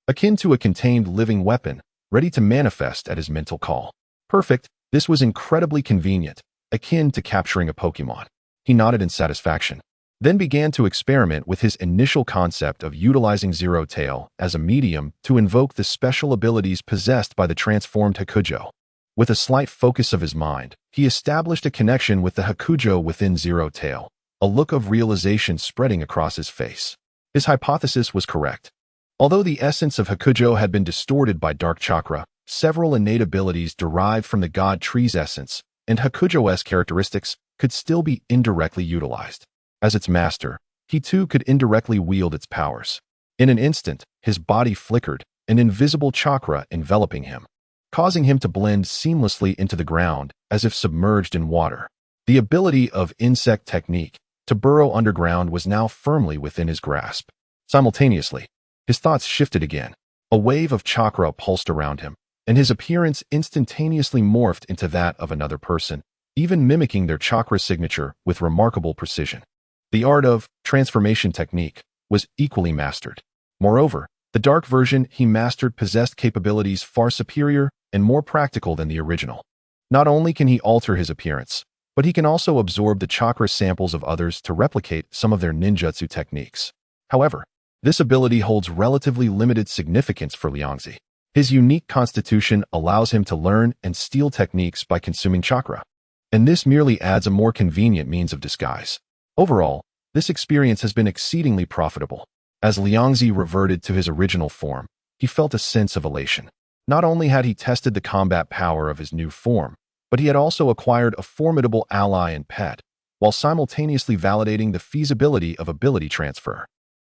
akin to a contained living weapon, ready to manifest at his mental call. Perfect, this was incredibly convenient, akin to capturing a Pokemon. He nodded in satisfaction, then began to experiment with his initial concept of utilizing Zero Tail as a medium to invoke the special abilities possessed by the transformed Hakujo. With a slight focus of his mind, he established a connection with the Hakujo within Zero Tail, a look of realization spreading across his face. His hypothesis was correct. Although the essence of Hakujo had been distorted by dark chakra, several innate abilities derived from the god tree's essence and Hakujo's characteristics could still be indirectly utilized. As its master, he too could indirectly wield its powers. In an instant, his body flickered, an invisible chakra enveloping him, causing him to blend seamlessly into the ground as if submerged in water. The ability of insect technique to burrow underground was now firmly within his grasp. Simultaneously, his thoughts shifted again. A wave of chakra pulsed around him, and his appearance instantaneously morphed into that of another person, even mimicking their chakra signature with remarkable precision. The art of transformation technique was equally mastered. Moreover, the dark version he mastered possessed capabilities far superior and more practical than the original. Not only can he alter his appearance, but he can also absorb the chakra samples of others to replicate some of their ninjutsu techniques. However, this ability holds relatively limited significance for Liangzi. His unique constitution allows him to learn and steal techniques by consuming chakra, and this merely adds a more convenient means of disguise. Overall, this experience has been exceedingly profitable. As Liangzi reverted to his original form, he felt a sense of elation. Not only had he tested the combat power of his new form, but he had also acquired a formidable ally and pet, while simultaneously validating the feasibility of ability transfer.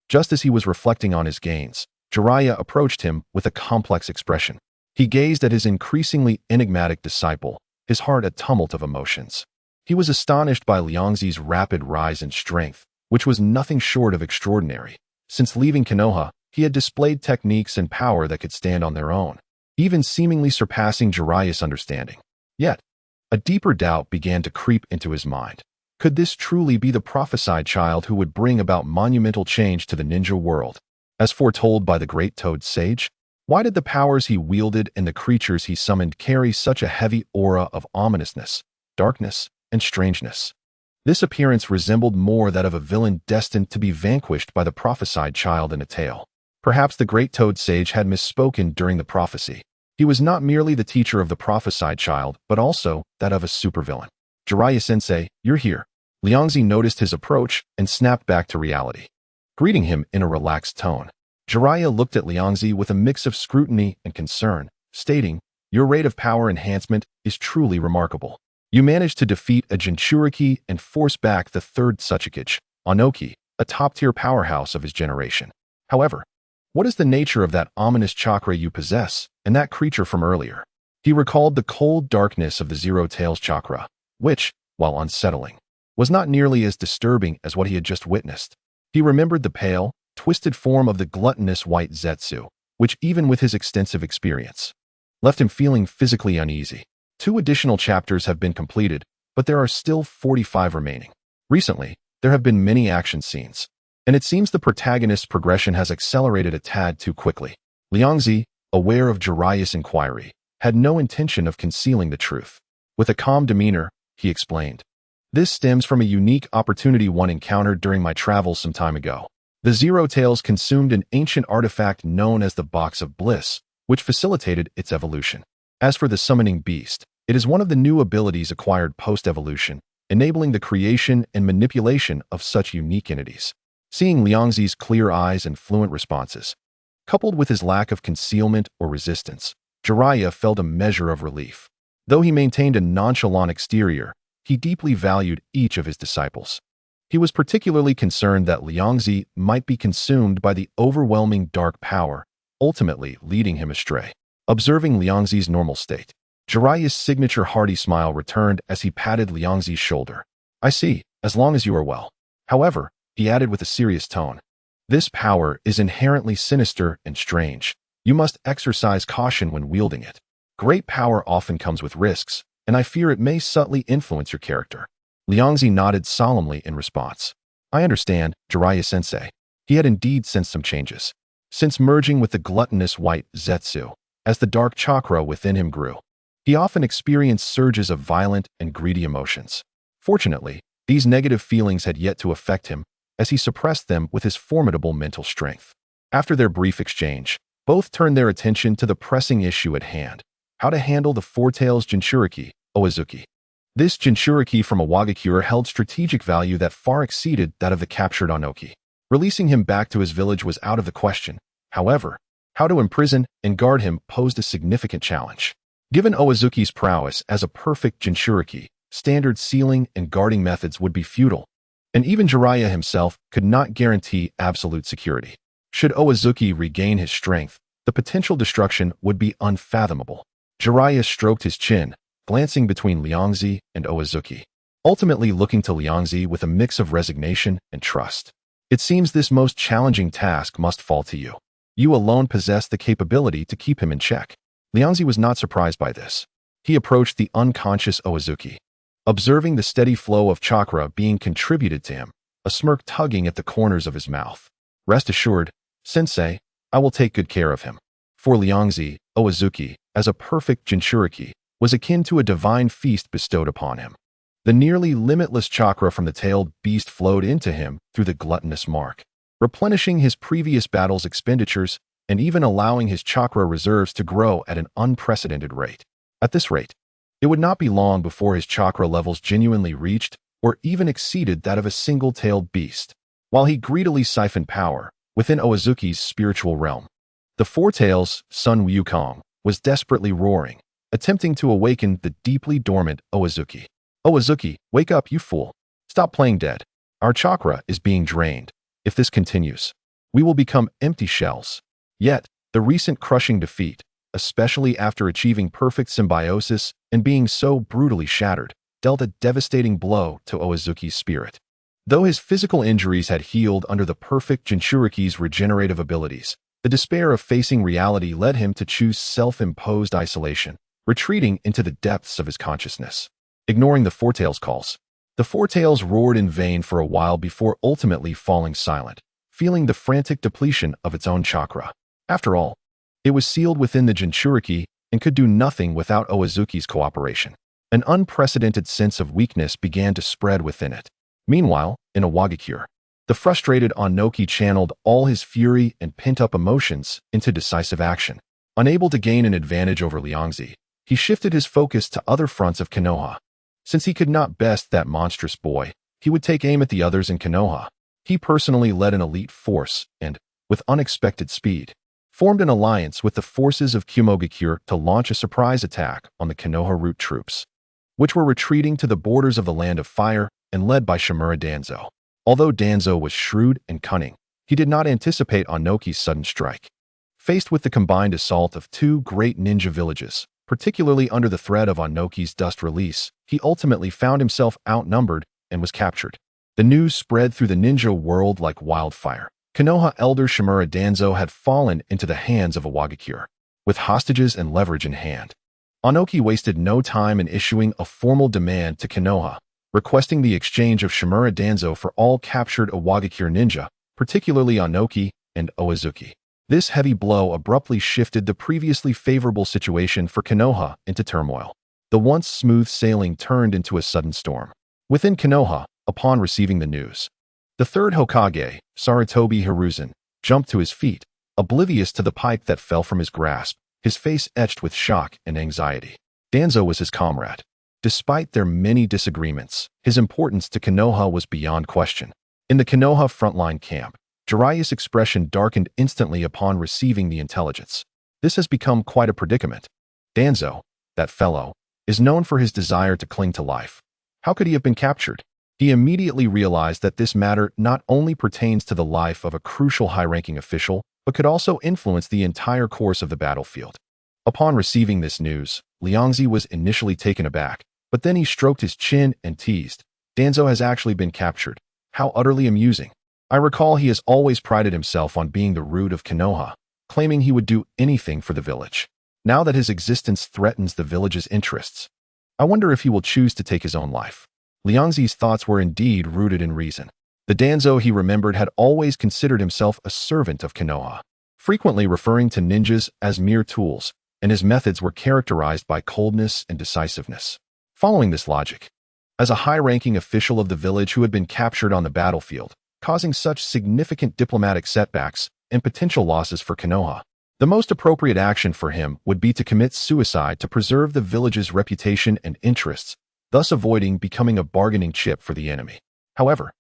Just as he was reflecting on his gains, Jiraiya approached him with a complex expression. He gazed at his increasingly enigmatic disciple, his heart a tumult of emotions. He was astonished by Liangzi's rapid rise in strength, which was nothing short of extraordinary. Since leaving Konoha, he had displayed techniques and power that could stand on their own, even seemingly surpassing Jiraiya's understanding. Yet, a deeper doubt began to creep into his mind. Could this truly be the prophesied child who would bring about monumental change to the ninja world, as foretold by the great Toad Sage? Why did the powers he wielded and the creatures he summoned carry such a heavy aura of ominousness, darkness, and strangeness? This appearance resembled more that of a villain destined to be vanquished by the prophesied child in a tale. Perhaps the great Toad Sage had misspoken during the prophecy. He was not merely the teacher of the prophesied child, but also that of a supervillain. Jiraiya-sensei, you're here. Liangzi noticed his approach and snapped back to reality, greeting him in a relaxed tone. Jiraiya looked at Liangzi with a mix of scrutiny and concern, stating, your rate of power enhancement is truly remarkable. You managed to defeat a Jinchuriki and force back the third Hokage, Onoki, a top-tier powerhouse of his generation. However, what is the nature of that ominous chakra you possess and that creature from earlier? He recalled the cold darkness of the Zero Tails chakra, which, while unsettling, was not nearly as disturbing as what he had just witnessed. He remembered the pale, twisted form of the gluttonous white Zetsu, which even with his extensive experience, left him feeling physically uneasy. 2 additional chapters have been completed, but there are still 45 remaining. Recently, there have been many action scenes, and it seems the protagonist's progression has accelerated a tad too quickly. Liangzi, aware of Jiraiya's inquiry, had no intention of concealing the truth. With a calm demeanor, he explained, this stems from a unique opportunity one encountered during my travels some time ago. The Zero Tails consumed an ancient artifact known as the Box of Bliss, which facilitated its evolution. As for the summoning beast, it is one of the new abilities acquired post-evolution, enabling the creation and manipulation of such unique entities. Seeing Liangzi's clear eyes and fluent responses, coupled with his lack of concealment or resistance, Jiraiya felt a measure of relief. Though he maintained a nonchalant exterior, he deeply valued each of his disciples. He was particularly concerned that Liangzi might be consumed by the overwhelming dark power, ultimately leading him astray. Observing Liangzi's normal state, Jiraiya's signature hearty smile returned as he patted Liangzi's shoulder. I see, as long as you are well. However, he added with a serious tone, this power is inherently sinister and strange. You must exercise caution when wielding it. Great power often comes with risks, and I fear it may subtly influence your character. Liangzi nodded solemnly in response. I understand, Jiraiya-sensei. He had indeed sensed some changes. Since merging with the gluttonous white Zetsu, as the dark chakra within him grew, he often experienced surges of violent and greedy emotions. Fortunately, these negative feelings had yet to affect him, as he suppressed them with his formidable mental strength. After their brief exchange, both turned their attention to the pressing issue at hand: how to handle the Four-Tails Jinchuriki, Oizuki. This Jinchuriki from a Wagakure held strategic value that far exceeded that of the captured Onoki. Releasing him back to his village was out of the question. However, how to imprison and guard him posed a significant challenge. Given Oizuki's prowess as a perfect Jinchuriki, standard sealing and guarding methods would be futile, and even Jiraiya himself could not guarantee absolute security. Should Oizuki regain his strength, the potential destruction would be unfathomable. Jiraiya stroked his chin, glancing between Liangzi and Oizuki, ultimately looking to Liangzi with a mix of resignation and trust. It seems this most challenging task must fall to you. You alone possess the capability to keep him in check. Liangzi was not surprised by this. He approached the unconscious Oizuki, observing the steady flow of chakra being contributed to him, a smirk tugging at the corners of his mouth. Rest assured, Sensei, I will take good care of him. For Liangzi, Oizuki, as a perfect Jinchuriki, was akin to a divine feast bestowed upon him. The nearly limitless chakra from the tailed beast flowed into him through the gluttonous mark, replenishing his previous battle's expenditures and even allowing his chakra reserves to grow at an unprecedented rate. At this rate, it would not be long before his chakra levels genuinely reached or even exceeded that of a single-tailed beast. While he greedily siphoned power within Oizuki's spiritual realm, the Four-Tails, Sun Wukong, was desperately roaring, attempting to awaken the deeply dormant Oizuki. Oizuki, wake up, you fool. Stop playing dead. Our chakra is being drained. If this continues, we will become empty shells. Yet, the recent crushing defeat, especially after achieving perfect symbiosis and being so brutally shattered, dealt a devastating blow to Oizuki's spirit. Though his physical injuries had healed under the perfect Jinchuriki's regenerative abilities, the despair of facing reality led him to choose self-imposed isolation, retreating into the depths of his consciousness. Ignoring the Four-Tails calls, the Four-Tails roared in vain for a while before ultimately falling silent, feeling the frantic depletion of its own chakra. After all, it was sealed within the Jinchuriki and could do nothing without Oizuki's cooperation. An unprecedented sense of weakness began to spread within it. Meanwhile, in a Wagakure, the frustrated Onoki channeled all his fury and pent-up emotions into decisive action. Unable to gain an advantage over Liangzi, he shifted his focus to other fronts of Konoha. Since he could not best that monstrous boy, he would take aim at the others in Konoha. He personally led an elite force and, with unexpected speed, formed an alliance with the forces of Kumogakure to launch a surprise attack on the Konoha root troops, which were retreating to the borders of the Land of Fire and led by Shimura Danzo. Although Danzo was shrewd and cunning, he did not anticipate Onoki's sudden strike. Faced with the combined assault of two great ninja villages, particularly under the threat of Onoki's dust release, he ultimately found himself outnumbered and was captured. The news spread through the ninja world like wildfire. Konoha elder Shimura Danzo had fallen into the hands of a Wagakure, with hostages and leverage in hand. Onoki wasted no time in issuing a formal demand to Konoha, requesting the exchange of Shimura Danzo for all captured Wagakure ninja, particularly Onoki and Oizuki. This heavy blow abruptly shifted the previously favorable situation for Konoha into turmoil. The once smooth sailing turned into a sudden storm. Within Konoha, upon receiving the news, the third Hokage, Sarutobi Hiruzen, jumped to his feet, oblivious to the pipe that fell from his grasp, his face etched with shock and anxiety. Danzo was his comrade. Despite their many disagreements, his importance to Konoha was beyond question. In the Konoha frontline camp, Jiraiya's expression darkened instantly upon receiving the intelligence. This has become quite a predicament. Danzo, that fellow, is known for his desire to cling to life. How could he have been captured? He immediately realized that this matter not only pertains to the life of a crucial high-ranking official, but could also influence the entire course of the battlefield. Upon receiving this news, Liangzi was initially taken aback, but then he stroked his chin and teased, "Danzo has actually been captured. How utterly amusing. I recall he has always prided himself on being the root of Konoha, claiming he would do anything for the village. Now that his existence threatens the village's interests, I wonder if he will choose to take his own life." Liangzi's thoughts were indeed rooted in reason. The Danzo, he remembered, had always considered himself a servant of Konoha, frequently referring to ninjas as mere tools, and his methods were characterized by coldness and decisiveness. Following this logic, as a high-ranking official of the village who had been captured on the battlefield, causing such significant diplomatic setbacks and potential losses for Konoha, the most appropriate action for him would be to commit suicide to preserve the village's reputation and interests, thus avoiding becoming a bargaining chip for the enemy. However,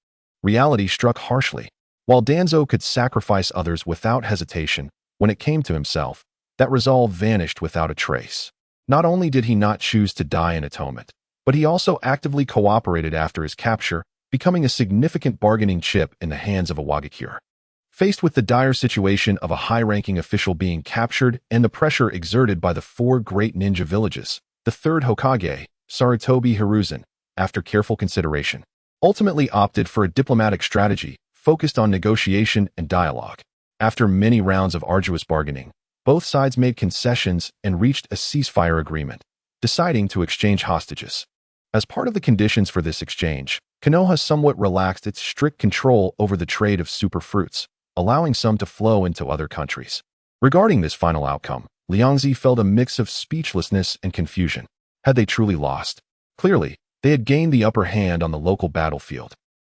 reality struck harshly. While Danzo could sacrifice others without hesitation, when it came to himself, that resolve vanished without a trace. Not only did he not choose to die in atonement, but he also actively cooperated after his capture, becoming a significant bargaining chip in the hands of a Wagakure. Faced with the dire situation of a high-ranking official being captured and the pressure exerted by the four great ninja villages, the Third Hokage, Sarutobi Hiruzen, after careful consideration, ultimately opted for a diplomatic strategy focused on negotiation and dialogue. After many rounds of arduous bargaining, both sides made concessions and reached a ceasefire agreement, deciding to exchange hostages. As part of the conditions for this exchange, Konoha somewhat relaxed its strict control over the trade of superfruits, allowing some to flow into other countries. Regarding this final outcome, Liangzi felt a mix of speechlessness and confusion. Had they truly lost? Clearly, they had gained the upper hand on the local battlefield,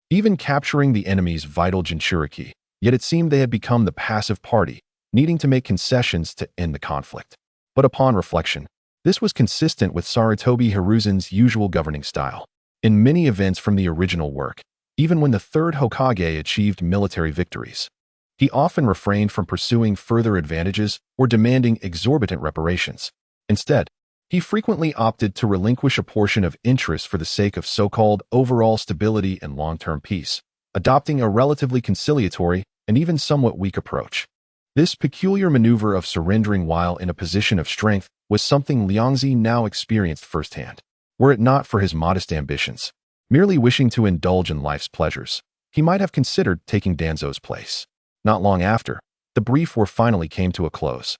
even capturing the enemy's vital Jinchuriki, yet it seemed they had become the passive party, needing to make concessions to end the conflict. But upon reflection, this was consistent with Sarutobi Hiruzen's usual governing style. In many events from the original work, even when the Third Hokage achieved military victories, he often refrained from pursuing further advantages or demanding exorbitant reparations. Instead, he frequently opted to relinquish a portion of interest for the sake of so-called overall stability and long-term peace, adopting a relatively conciliatory and even somewhat weak approach. This peculiar maneuver of surrendering while in a position of strength was something Liangzi now experienced firsthand. Were it not for his modest ambitions, merely wishing to indulge in life's pleasures, he might have considered taking Danzo's place. Not long after, the brief war finally came to a close.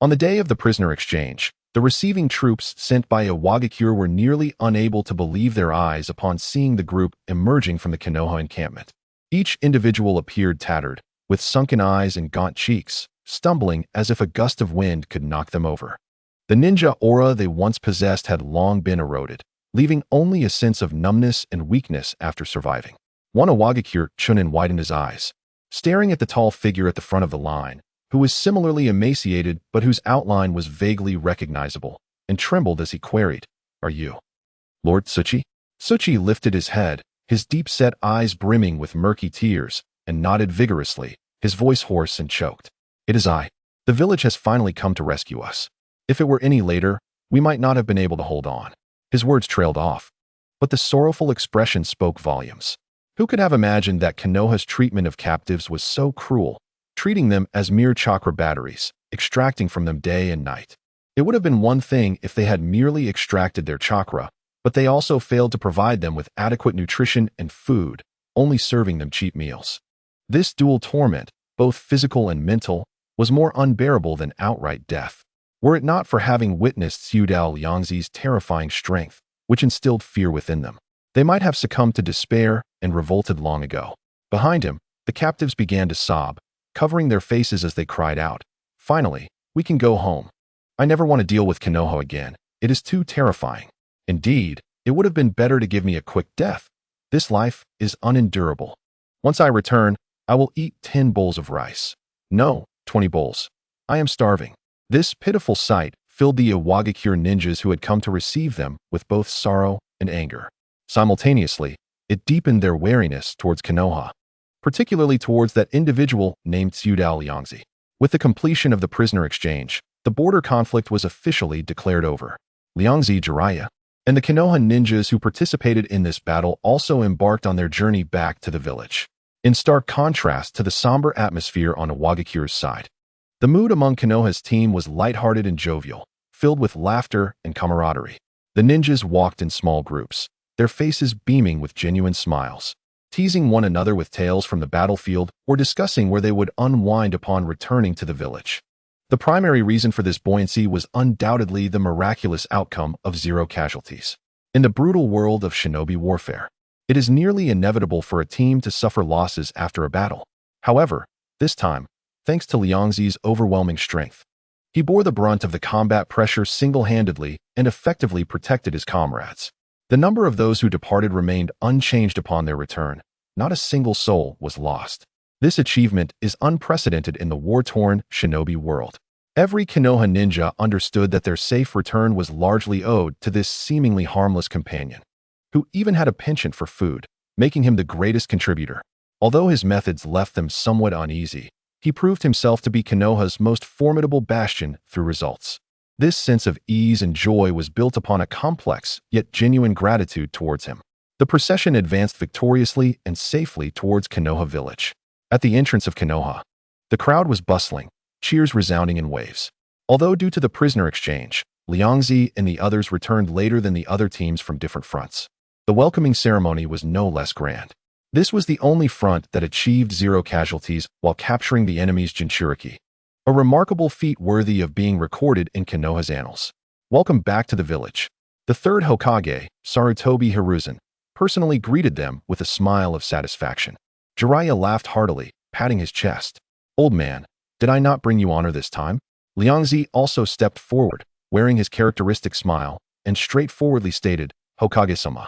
On the day of the prisoner exchange, the receiving troops sent by a Wagakure were nearly unable to believe their eyes upon seeing the group emerging from the Konoha encampment. Each individual appeared tattered, with sunken eyes and gaunt cheeks, stumbling as if a gust of wind could knock them over. The ninja aura they once possessed had long been eroded, leaving only a sense of numbness and weakness after surviving. One Wagakure, Chunin, widened his eyes, staring at the tall figure at the front of the line, who was similarly emaciated but whose outline was vaguely recognizable, and trembled as he queried, "Are you Lord Tsuchi?" Tsuchi lifted his head, his deep-set eyes brimming with murky tears, and nodded vigorously, his voice hoarse and choked. "It is I. The village has finally come to rescue us. If it were any later, we might not have been able to hold on." His words trailed off, but the sorrowful expression spoke volumes. Who could have imagined that Konoha's treatment of captives was so cruel, treating them as mere chakra batteries, extracting from them day and night? It would have been one thing if they had merely extracted their chakra, but they also failed to provide them with adequate nutrition and food, only serving them cheap meals. This dual torment, both physical and mental, was more unbearable than outright death. Were it not for having witnessed Suidao Liangzi's terrifying strength, which instilled fear within them, they might have succumbed to despair and revolted long ago. Behind him, the captives began to sob, covering their faces as they cried out, "Finally, we can go home. I never want to deal with Konoha again. It is too terrifying. Indeed, it would have been better to give me a quick death. This life is unendurable. Once I return, I will eat 10 bowls of rice. No, 20 bowls. I am starving." This pitiful sight filled the Iwagakure ninjas who had come to receive them with both sorrow and anger. Simultaneously, it deepened their wariness towards Konoha, particularly towards that individual named Suidao Liangzi. With the completion of the prisoner exchange, the border conflict was officially declared over. Liangzi, Jiraiya, and the Konoha ninjas who participated in this battle also embarked on their journey back to the village. In stark contrast to the somber atmosphere on Iwagakure's side, the mood among Konoha's team was lighthearted and jovial, filled with laughter and camaraderie. The ninjas walked in small groups, their faces beaming with genuine smiles, teasing one another with tales from the battlefield or discussing where they would unwind upon returning to the village. The primary reason for this buoyancy was undoubtedly the miraculous outcome of 0 casualties. In the brutal world of shinobi warfare, It is nearly inevitable for a team to suffer losses after a battle. However, this time, thanks to Liangzi's overwhelming strength, he bore the brunt of the combat pressure single-handedly and effectively protected his comrades. The number of those who departed remained unchanged upon their return. Not a single soul was lost. This achievement is unprecedented in the war-torn shinobi world. Every Konoha ninja understood that their safe return was largely owed to this seemingly harmless companion, who even had a penchant for food, making him the greatest contributor. Although his methods left them somewhat uneasy, he proved himself to be Konoha's most formidable bastion through results. This sense of ease and joy was built upon a complex yet genuine gratitude towards him. The procession advanced victoriously and safely towards Konoha village. At the entrance of Konoha, the crowd was bustling, cheers resounding in waves. Although due to the prisoner exchange, Liangzi and the others returned later than the other teams from different fronts. The welcoming ceremony was no less grand. This was the only front that achieved 0 casualties while capturing the enemy's Jinchuriki, a remarkable feat worthy of being recorded in Konoha's annals. Welcome back to the village. The third Hokage, Sarutobi Hiruzen, personally greeted them with a smile of satisfaction. Jiraiya laughed heartily, patting his chest. "Old man, did I not bring you honor this time?" Liangzi also stepped forward, wearing his characteristic smile, and straightforwardly stated, "Hokage-sama,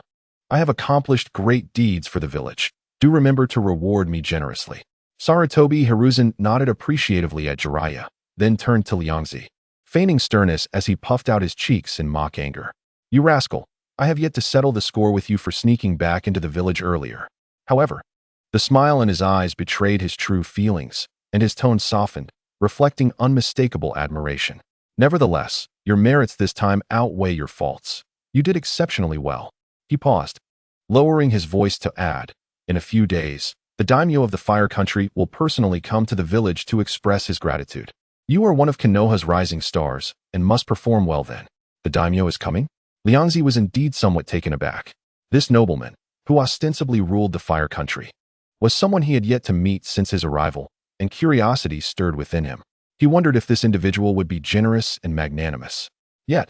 I have accomplished great deeds for the village. Do remember to reward me generously." Sarutobi Hiruzen nodded appreciatively at Jiraiya, then turned to Liangzi, feigning sternness as he puffed out his cheeks in mock anger. "You rascal, I have yet to settle the score with you for sneaking back into the village earlier." However, the smile in his eyes betrayed his true feelings, and his tone softened, reflecting unmistakable admiration. "Nevertheless, your merits this time outweigh your faults. You did exceptionally well." He paused, lowering his voice to add, "In a few days, the daimyo of the Fire Country will personally come to the village to express his gratitude. You are one of Konoha's rising stars, and must perform well then." "The daimyo is coming?" Liangzi was indeed somewhat taken aback. This nobleman, who ostensibly ruled the Fire Country, was someone he had yet to meet since his arrival, and curiosity stirred within him. He wondered if this individual would be generous and magnanimous. Yet,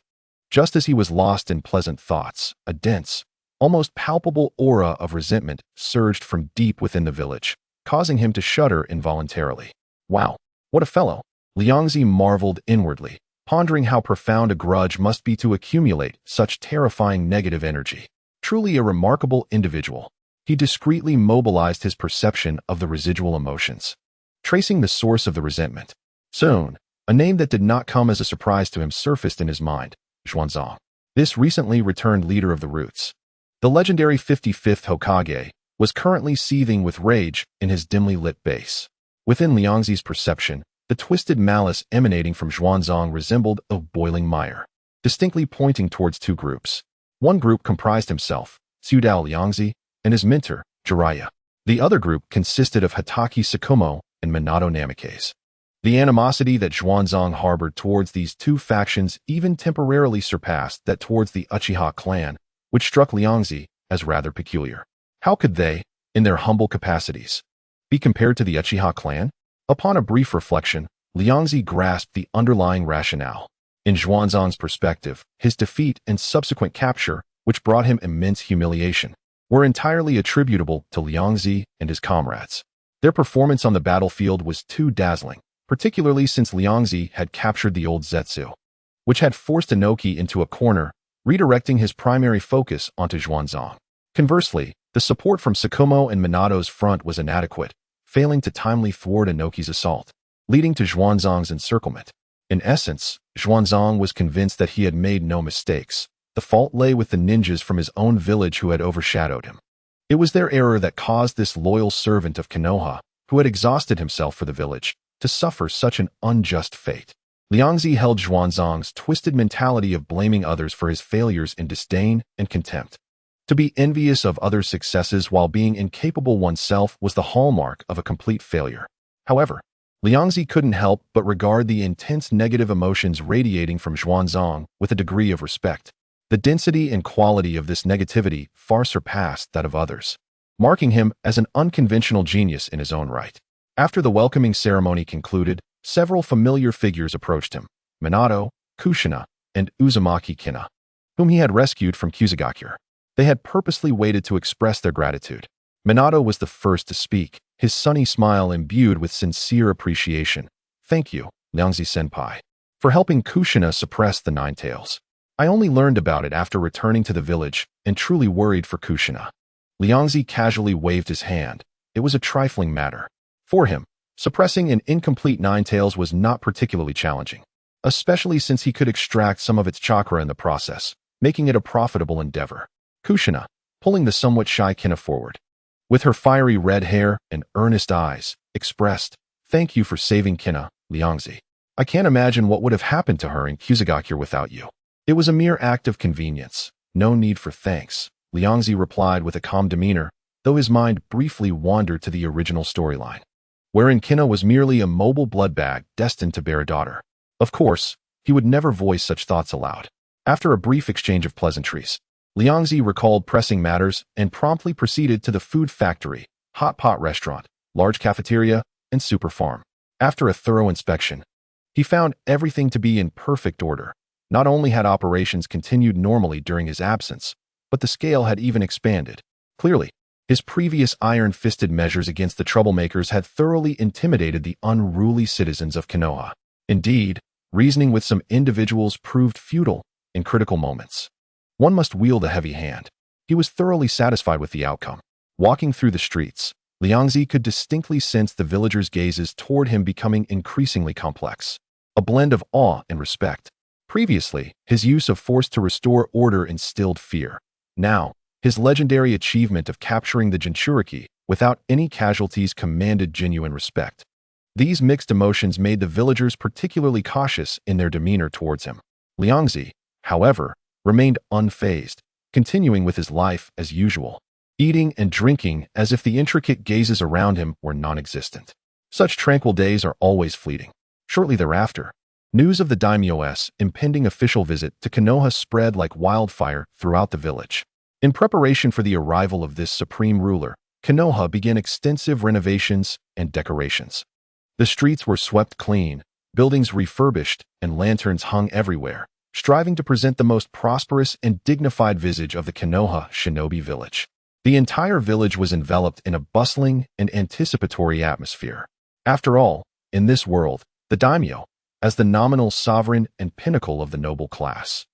just as he was lost in pleasant thoughts, a dense, almost palpable aura of resentment surged from deep within the village, causing him to shudder involuntarily. "Wow, what a fellow!" Liangzi marveled inwardly, pondering how profound a grudge must be to accumulate such terrifying negative energy. Truly a remarkable individual. He discreetly mobilized his perception of the residual emotions, tracing the source of the resentment. Soon, a name that did not come as a surprise to him surfaced in his mind: Xuanzang. This recently returned leader of the Roots, the legendary 55th Hokage, was currently seething with rage in his dimly lit base. Within Liangzi's perception, the twisted malice emanating from Xuanzang resembled a boiling mire, distinctly pointing towards two groups. One group comprised himself, Suidao Liangzi, and his mentor, Jiraiya. The other group consisted of Hatake Sakumo and Minato Namikaze. The animosity that Xuanzang harbored towards these two factions even temporarily surpassed that towards the Uchiha clan, which struck Liangzi as rather peculiar. How could they, in their humble capacities, be compared to the Uchiha clan? Upon a brief reflection, Liangzi grasped the underlying rationale. In Xuanzang's perspective, his defeat and subsequent capture, which brought him immense humiliation, were entirely attributable to Liangzi and his comrades. Their performance on the battlefield was too dazzling, particularly since Liangzi had captured the old Zetsu, which had forced Inoki into a corner, redirecting his primary focus onto Xuanzang. Conversely, the support from Sakumo and Minato's front was inadequate, failing to timely thwart Inoki's assault, leading to Xuanzang's encirclement. In essence, Xuanzang was convinced that he had made no mistakes. The fault lay with the ninjas from his own village who had overshadowed him. It was their error that caused this loyal servant of Konoha, who had exhausted himself for the village, to suffer such an unjust fate. Liangzi held Xuanzang's twisted mentality of blaming others for his failures in disdain and contempt. To be envious of others' successes while being incapable oneself was the hallmark of a complete failure. However, Liangzi couldn't help but regard the intense negative emotions radiating from Xuanzang with a degree of respect. The density and quality of this negativity far surpassed that of others, marking him as an unconventional genius in his own right. After the welcoming ceremony concluded, several familiar figures approached him: Minato, Kushina, and Uzumaki Kina, whom he had rescued from Kusagakure. They had purposely waited to express their gratitude. Minato was the first to speak, his sunny smile imbued with sincere appreciation. "Thank you, Liangzi-senpai, for helping Kushina suppress the Nine Tails. I only learned about it after returning to the village and truly worried for Kushina." Liangzi casually waved his hand. It was a trifling matter. For him, suppressing an incomplete Nine Tails was not particularly challenging, especially since he could extract some of its chakra in the process, making it a profitable endeavor. Kushina, pulling the somewhat shy Kina forward, with her fiery red hair and earnest eyes, expressed, "Thank you for saving Kina, Liangzi. I can't imagine what would have happened to her in Kusagakure without you." "It was a mere act of convenience. No need for thanks," Liangzi replied with a calm demeanor, though his mind briefly wandered to the original storyline, wherein Kina was merely a mobile blood bag destined to bear a daughter. Of course, he would never voice such thoughts aloud. After a brief exchange of pleasantries, Liangzi recalled pressing matters and promptly proceeded to the food factory, hot pot restaurant, large cafeteria, and super farm. After a thorough inspection, he found everything to be in perfect order. Not only had operations continued normally during his absence, but the scale had even expanded. Clearly, his previous iron-fisted measures against the troublemakers had thoroughly intimidated the unruly citizens of Konoha. Indeed, reasoning with some individuals proved futile in critical moments. One must wield a heavy hand. He was thoroughly satisfied with the outcome. Walking through the streets, Liangzi could distinctly sense the villagers' gazes toward him becoming increasingly complex, a blend of awe and respect. Previously, his use of force to restore order instilled fear. Now, his legendary achievement of capturing the Jinchuriki without any casualties commanded genuine respect. These mixed emotions made the villagers particularly cautious in their demeanor towards him. Liangzi, however, remained unfazed, continuing with his life as usual, eating and drinking as if the intricate gazes around him were non-existent. Such tranquil days are always fleeting. Shortly thereafter, news of the daimyo's impending official visit to Konoha spread like wildfire throughout the village. In preparation for the arrival of this supreme ruler, Konoha began extensive renovations and decorations. The streets were swept clean, buildings refurbished, and lanterns hung everywhere, striving to present the most prosperous and dignified visage of the Konoha shinobi village. The entire village was enveloped in a bustling and anticipatory atmosphere. After all, in this world, the daimyo, as the nominal sovereign and pinnacle of the noble class,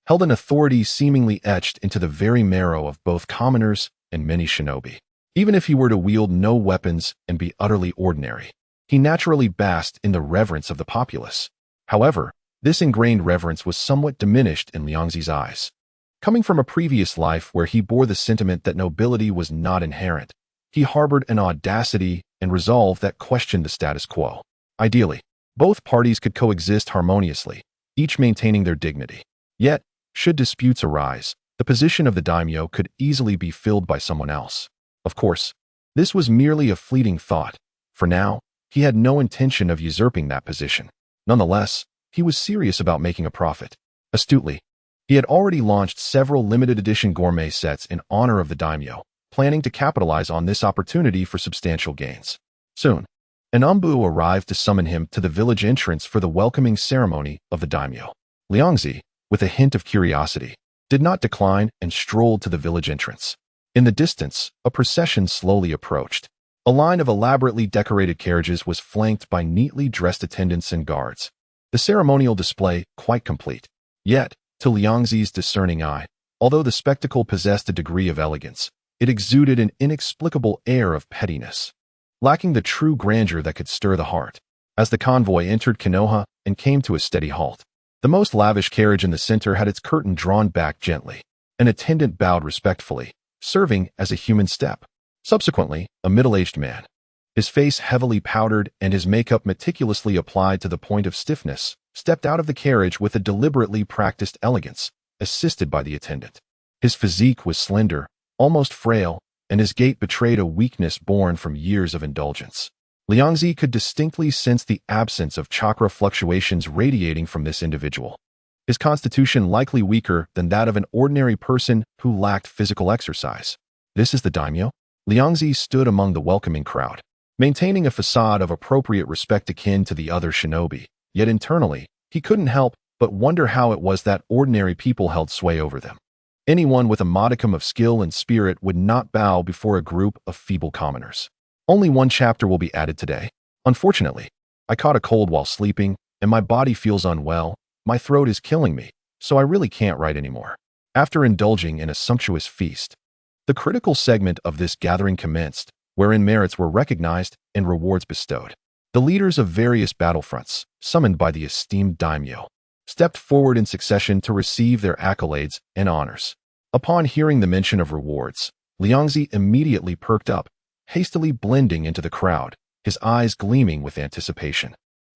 held an authority seemingly etched into the very marrow of both commoners and many shinobi. Even if he were to wield no weapons and be utterly ordinary, he naturally basked in the reverence of the populace. However, this ingrained reverence was somewhat diminished in Liangzi's eyes. Coming from a previous life where he bore the sentiment that nobility was not inherent, he harbored an audacity and resolve that questioned the status quo. Ideally, both parties could coexist harmoniously, each maintaining their dignity. Yet, should disputes arise, the position of the daimyo could easily be filled by someone else. Of course, this was merely a fleeting thought. For now, he had no intention of usurping that position. Nonetheless, he was serious about making a profit. Astutely, he had already launched several limited-edition gourmet sets in honor of the daimyo, planning to capitalize on this opportunity for substantial gains. Soon, an umbu arrived to summon him to the village entrance for the welcoming ceremony of the daimyo. Liangzi, with a hint of curiosity, did not decline and strolled to the village entrance. In the distance, a procession slowly approached. A line of elaborately decorated carriages was flanked by neatly dressed attendants and guards. The ceremonial display quite complete. Yet, to Liangzi's discerning eye, although the spectacle possessed a degree of elegance, it exuded an inexplicable air of pettiness, lacking the true grandeur that could stir the heart. As the convoy entered Konoha and came to a steady halt, the most lavish carriage in the center had its curtain drawn back gently. An attendant bowed respectfully, serving as a human step. Subsequently, a middle-aged man, his face heavily powdered and his makeup meticulously applied to the point of stiffness, stepped out of the carriage with a deliberately practiced elegance, assisted by the attendant. His physique was slender, almost frail, and his gait betrayed a weakness born from years of indulgence. Liangzi could distinctly sense the absence of chakra fluctuations radiating from this individual, his constitution likely weaker than that of an ordinary person who lacked physical exercise. This is the daimyo? Liangzi stood among the welcoming crowd, maintaining a facade of appropriate respect akin to the other shinobi, yet internally, he couldn't help but wonder how it was that ordinary people held sway over them. Anyone with a modicum of skill and spirit would not bow before a group of feeble commoners. Only one chapter will be added today. Unfortunately, I caught a cold while sleeping, and my body feels unwell. My throat is killing me, so I really can't write anymore. After indulging in a sumptuous feast, the critical segment of this gathering commenced, wherein merits were recognized and rewards bestowed. The leaders of various battlefronts, summoned by the esteemed daimyo, stepped forward in succession to receive their accolades and honors. Upon hearing the mention of rewards, Liangzi immediately perked up, hastily blending into the crowd, his eyes gleaming with anticipation.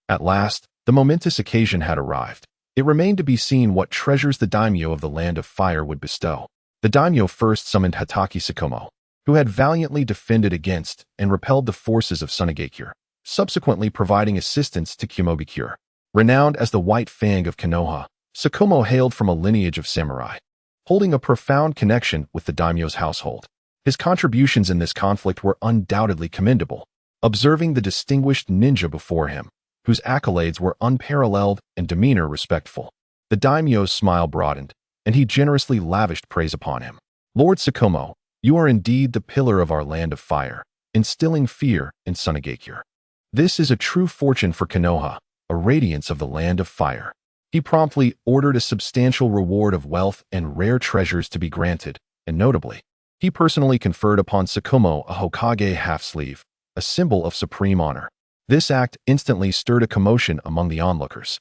At last, the momentous occasion had arrived. It remained to be seen what treasures the daimyo of the Land of Fire would bestow. The daimyo first summoned Hatake Tsukumo, who had valiantly defended against and repelled the forces of Tsunegakure, subsequently providing assistance to Kumogakure. Renowned as the White Fang of Konoha, Tsukumo hailed from a lineage of samurai, holding a profound connection with the daimyo's household. His contributions in this conflict were undoubtedly commendable. Observing the distinguished ninja before him, whose accolades were unparalleled and demeanor respectful, the daimyo's smile broadened, and he generously lavished praise upon him. Lord Tsukumo, you are indeed the pillar of our Land of Fire, instilling fear in Tsunegakure. This is a true fortune for Konoha, a radiance of the Land of Fire. He promptly ordered a substantial reward of wealth and rare treasures to be granted, and notably, he personally conferred upon Tsukumo a Hokage half-sleeve, a symbol of supreme honor. This act instantly stirred a commotion among the onlookers.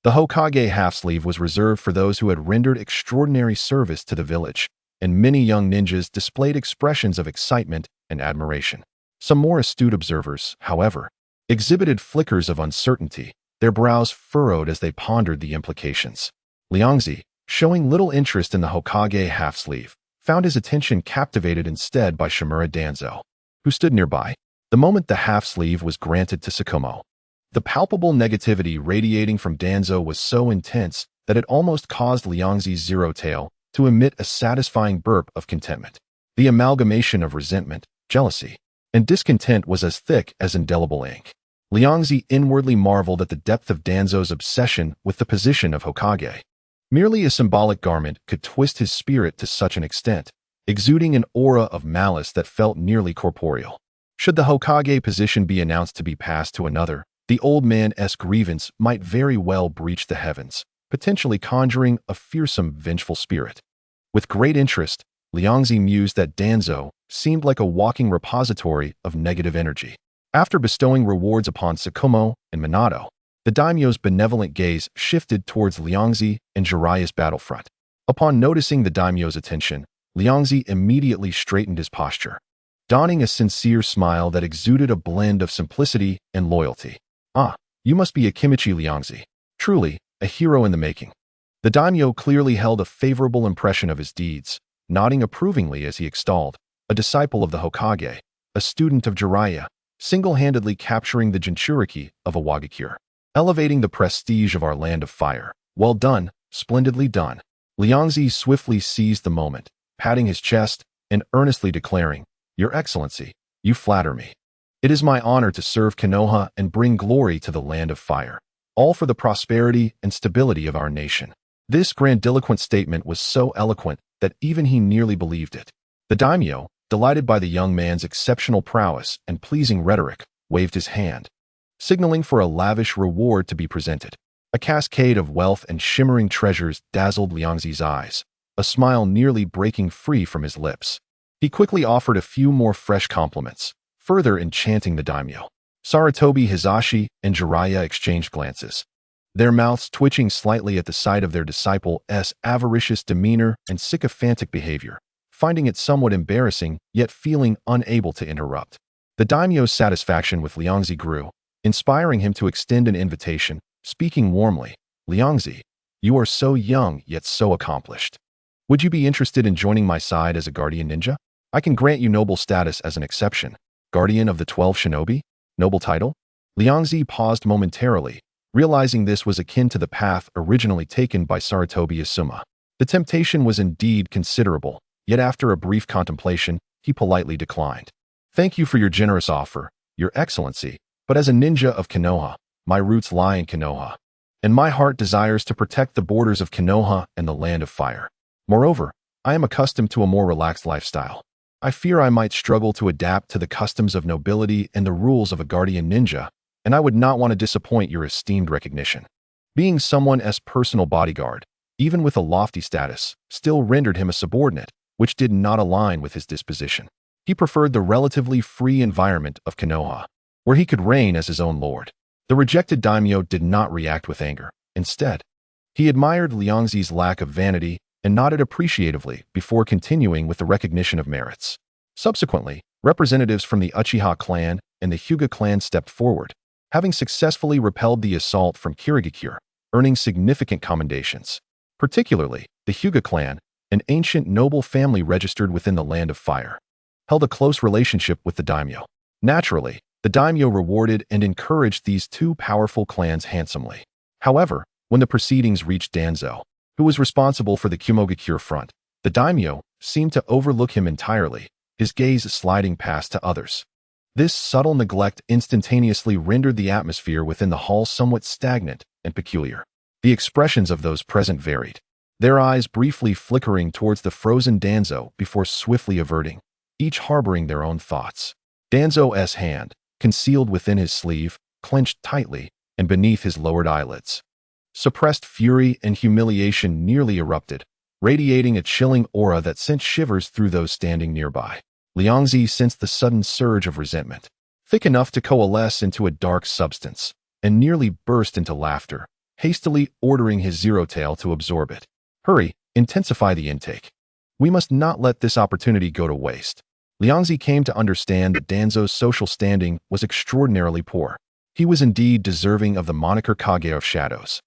The Hokage half-sleeve was reserved for those who had rendered extraordinary service to the village, and many young ninjas displayed expressions of excitement and admiration. Some more astute observers, however, exhibited flickers of uncertainty, their brows furrowed as they pondered the implications. Liangzi, showing little interest in the Hokage half-sleeve, found his attention captivated instead by Shimura Danzo, who stood nearby. The moment the half-sleeve was granted to Tsukumo, the palpable negativity radiating from Danzo was so intense that it almost caused Liangzi's zero-tail to emit a satisfying burp of contentment. The amalgamation of resentment, jealousy, and discontent was as thick as indelible ink. Liangzi inwardly marveled at the depth of Danzo's obsession with the position of Hokage. Merely a symbolic garment could twist his spirit to such an extent, exuding an aura of malice that felt nearly corporeal. Should the Hokage position be announced to be passed to another, the old man's grievance might very well breach the heavens, potentially conjuring a fearsome, vengeful spirit. With great interest, Liangzi mused that Danzo seemed like a walking repository of negative energy. After bestowing rewards upon Tsukumo and Minato, the daimyo's benevolent gaze shifted towards Liangzi and Jiraiya's battlefront. Upon noticing the daimyo's attention, Liangzi immediately straightened his posture, donning a sincere smile that exuded a blend of simplicity and loyalty. Ah, you must be Akimichi Liangzi. Truly, a hero in the making. The daimyo clearly held a favorable impression of his deeds, nodding approvingly as he extolled, a disciple of the Hokage, a student of Jiraiya, single-handedly capturing the Jinchuriki of Iwagakure, elevating the prestige of our Land of Fire. Well done, splendidly done. Liangzi swiftly seized the moment, patting his chest and earnestly declaring, Your Excellency, you flatter me. It is my honor to serve Konoha and bring glory to the Land of Fire, all for the prosperity and stability of our nation. This grandiloquent statement was so eloquent that even he nearly believed it. The daimyo, delighted by the young man's exceptional prowess and pleasing rhetoric, waved his hand, signaling for a lavish reward to be presented. A cascade of wealth and shimmering treasures dazzled Liangzi's eyes, a smile nearly breaking free from his lips. He quickly offered a few more fresh compliments, further enchanting the daimyo. Sarutobi, Hizashi, and Jiraiya exchanged glances, their mouths twitching slightly at the sight of their disciple's avaricious demeanor and sycophantic behavior, finding it somewhat embarrassing, yet feeling unable to interrupt. The daimyo's satisfaction with Liangzi grew, inspiring him to extend an invitation, speaking warmly, Liangzi, you are so young yet so accomplished. Would you be interested in joining my side as a guardian ninja? I can grant you noble status as an exception. Guardian of the 12 Shinobi? Noble title? Liangzi paused momentarily, realizing this was akin to the path originally taken by Sarutobi Asuma. The temptation was indeed considerable, yet after a brief contemplation, he politely declined. Thank you for your generous offer, Your Excellency, but as a ninja of Konoha, my roots lie in Konoha, and my heart desires to protect the borders of Konoha and the Land of Fire. Moreover, I am accustomed to a more relaxed lifestyle. I fear I might struggle to adapt to the customs of nobility and the rules of a guardian ninja, and I would not want to disappoint your esteemed recognition. Being someone's personal bodyguard, even with a lofty status, still rendered him a subordinate, which did not align with his disposition. He preferred the relatively free environment of Konoha, where he could reign as his own lord. The rejected daimyo did not react with anger. Instead, he admired Liangzi's lack of vanity and nodded appreciatively before continuing with the recognition of merits. Subsequently, representatives from the Uchiha clan and the Hyuga clan stepped forward, having successfully repelled the assault from Kirigakure, earning significant commendations. Particularly, the Hyuga clan, an ancient noble family registered within the Land of Fire, held a close relationship with the daimyo. Naturally, the daimyo rewarded and encouraged these two powerful clans handsomely. However, when the proceedings reached Danzo, who was responsible for the Kumogakure front, the daimyo seemed to overlook him entirely, his gaze sliding past to others. This subtle neglect instantaneously rendered the atmosphere within the hall somewhat stagnant and peculiar. The expressions of those present varied, their eyes briefly flickering towards the frozen Danzo before swiftly averting, each harboring their own thoughts. Danzo's hand, concealed within his sleeve, clenched tightly and beneath his lowered eyelids. Suppressed fury and humiliation nearly erupted, radiating a chilling aura that sent shivers through those standing nearby. Liangzi sensed the sudden surge of resentment, thick enough to coalesce into a dark substance, and nearly burst into laughter, hastily ordering his Zero-Tail to absorb it. Hurry, intensify the intake. We must not let this opportunity go to waste. Liangzi came to understand that Danzo's social standing was extraordinarily poor. He was indeed deserving of the moniker Kage of Shadows.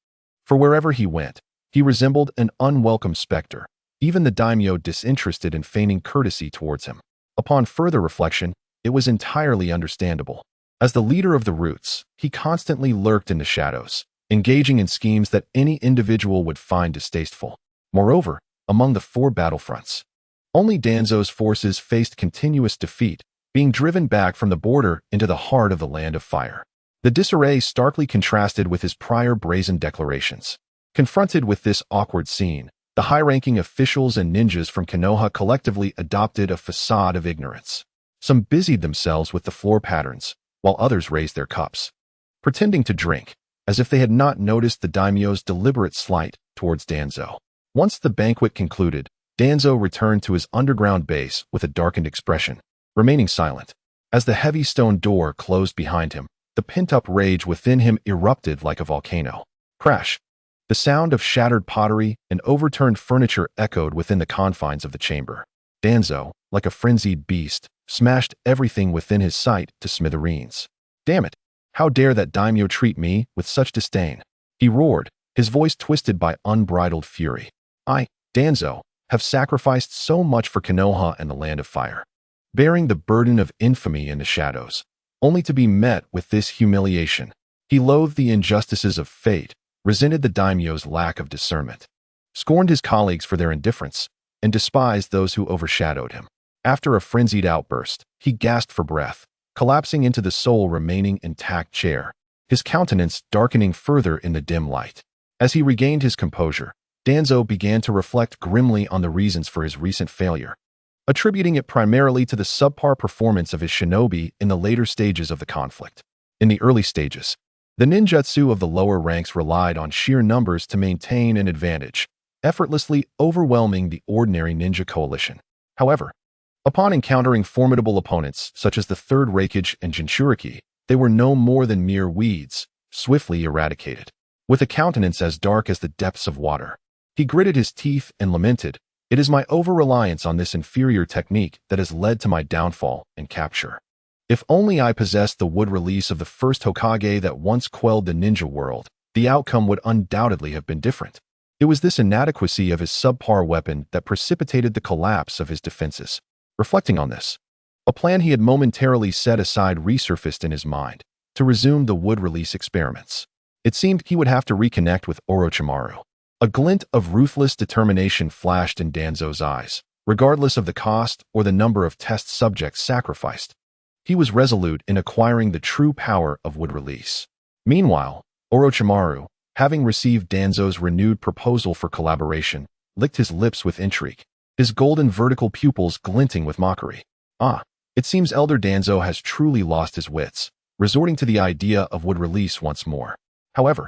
For wherever he went, he resembled an unwelcome specter, even the daimyo disinterested in feigning courtesy towards him. Upon further reflection, it was entirely understandable. As the leader of the Roots, he constantly lurked in the shadows, engaging in schemes that any individual would find distasteful. Moreover, among the four battlefronts, only Danzo's forces faced continuous defeat, being driven back from the border into the heart of the Land of Fire. The disarray starkly contrasted with his prior brazen declarations. Confronted with this awkward scene, the high-ranking officials and ninjas from Konoha collectively adopted a facade of ignorance. Some busied themselves with the floor patterns, while others raised their cups, pretending to drink, as if they had not noticed the daimyo's deliberate slight towards Danzo. Once the banquet concluded, Danzo returned to his underground base with a darkened expression, remaining silent. As the heavy stone door closed behind him, the pent-up rage within him erupted like a volcano. Crash! The sound of shattered pottery and overturned furniture echoed within the confines of the chamber. Danzo, like a frenzied beast, smashed everything within his sight to smithereens. Damn it! How dare that daimyo treat me with such disdain? He roared, his voice twisted by unbridled fury. I, Danzo, have sacrificed so much for Konoha and the Land of Fire, bearing the burden of infamy in the shadows, only to be met with this humiliation. He loathed the injustices of fate, resented the daimyo's lack of discernment, scorned his colleagues for their indifference, and despised those who overshadowed him. After a frenzied outburst, he gasped for breath, collapsing into the sole remaining intact chair, his countenance darkening further in the dim light. As he regained his composure, Danzo began to reflect grimly on the reasons for his recent failure, attributing it primarily to the subpar performance of his shinobi in the later stages of the conflict. In the early stages, the ninjutsu of the lower ranks relied on sheer numbers to maintain an advantage, effortlessly overwhelming the ordinary ninja coalition. However, upon encountering formidable opponents such as the Third Hokage and Jinchuriki, they were no more than mere weeds, swiftly eradicated. With a countenance as dark as the depths of water, he gritted his teeth and lamented, "It is my over-reliance on this inferior technique that has led to my downfall and capture. If only I possessed the wood release of the first Hokage that once quelled the ninja world, the outcome would undoubtedly have been different." It was this inadequacy of his subpar weapon that precipitated the collapse of his defenses. Reflecting on this, a plan he had momentarily set aside resurfaced in his mind to resume the wood release experiments. It seemed he would have to reconnect with Orochimaru. A glint of ruthless determination flashed in Danzo's eyes. Regardless of the cost or the number of test subjects sacrificed, he was resolute in acquiring the true power of wood release. Meanwhile, Orochimaru, having received Danzo's renewed proposal for collaboration, licked his lips with intrigue. his golden vertical pupils glinting with mockery. Ah, it seems Elder Danzo has truly lost his wits, resorting to the idea of would release once more. However,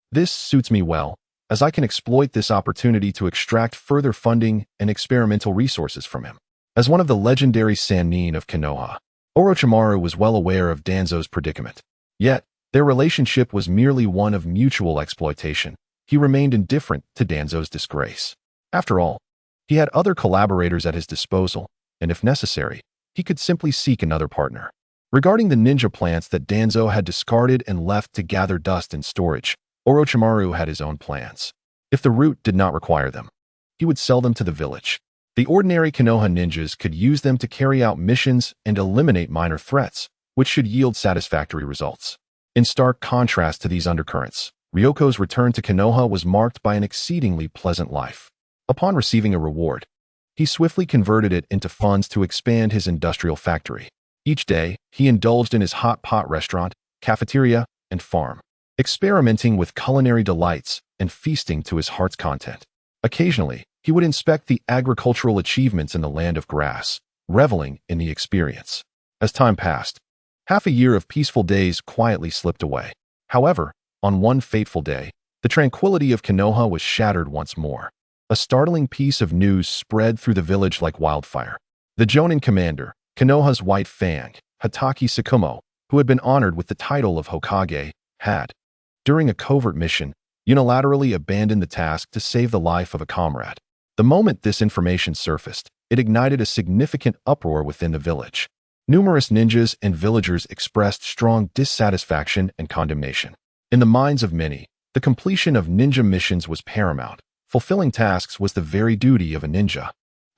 this suits me well, as I can exploit this opportunity to extract further funding and experimental resources from him. As one of the legendary Sannin of Konoha, Orochimaru was well aware of Danzo's predicament. Yet, their relationship was merely one of mutual exploitation. He remained indifferent to Danzo's disgrace. After all, he had other collaborators at his disposal, and if necessary, he could simply seek another partner. Regarding the ninja plants that Danzo had discarded and left to gather dust in storage, Orochimaru had his own plans. If the route did not require them, he would sell them to the village. The ordinary Konoha ninjas could use them to carry out missions and eliminate minor threats, which should yield satisfactory results. In stark contrast to these undercurrents, Ryoko's return to Konoha was marked by an exceedingly pleasant life. Upon receiving a reward, he swiftly converted it into funds to expand his industrial factory. Each day, he indulged in his hot pot restaurant, cafeteria, and farm, experimenting with culinary delights and feasting to his heart's content. Occasionally, he would inspect the agricultural achievements in the land of grass, reveling in the experience. As time passed, half a year of peaceful days quietly slipped away. However, on one fateful day, the tranquility of Konoha was shattered once more. A startling piece of news spread through the village like wildfire. The Jonin commander, Konoha's White Fang, Hatake Tsukumo, who had been honored with the title of Hokage, had, during a covert mission, unilaterally abandoned the task to save the life of a comrade. The moment this information surfaced, it ignited a significant uproar within the village. Numerous ninjas and villagers expressed strong dissatisfaction and condemnation. In the minds of many, the completion of ninja missions was paramount. Fulfilling tasks was the very duty of a ninja,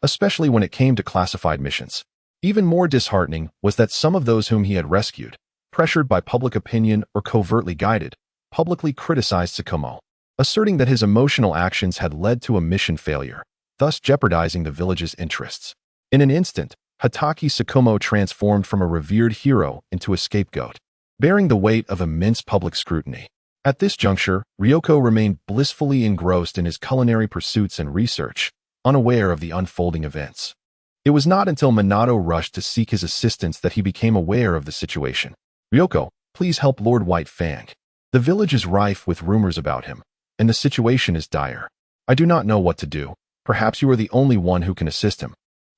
especially when it came to classified missions. Even more disheartening was that some of those whom he had rescued, pressured by public opinion or covertly guided, publicly criticized Tsukumo, asserting that his emotional actions had led to a mission failure, thus jeopardizing the village's interests. In an instant, Hatake Tsukumo transformed from a revered hero into a scapegoat, bearing the weight of immense public scrutiny. At this juncture, Ryoko remained blissfully engrossed in his culinary pursuits and research, unaware of the unfolding events. It was not until Minato rushed to seek his assistance that he became aware of the situation. "Ryoko, please help Lord White Fang. The village is rife with rumors about him, and the situation is dire. I do not know what to do. Perhaps you are the only one who can assist him."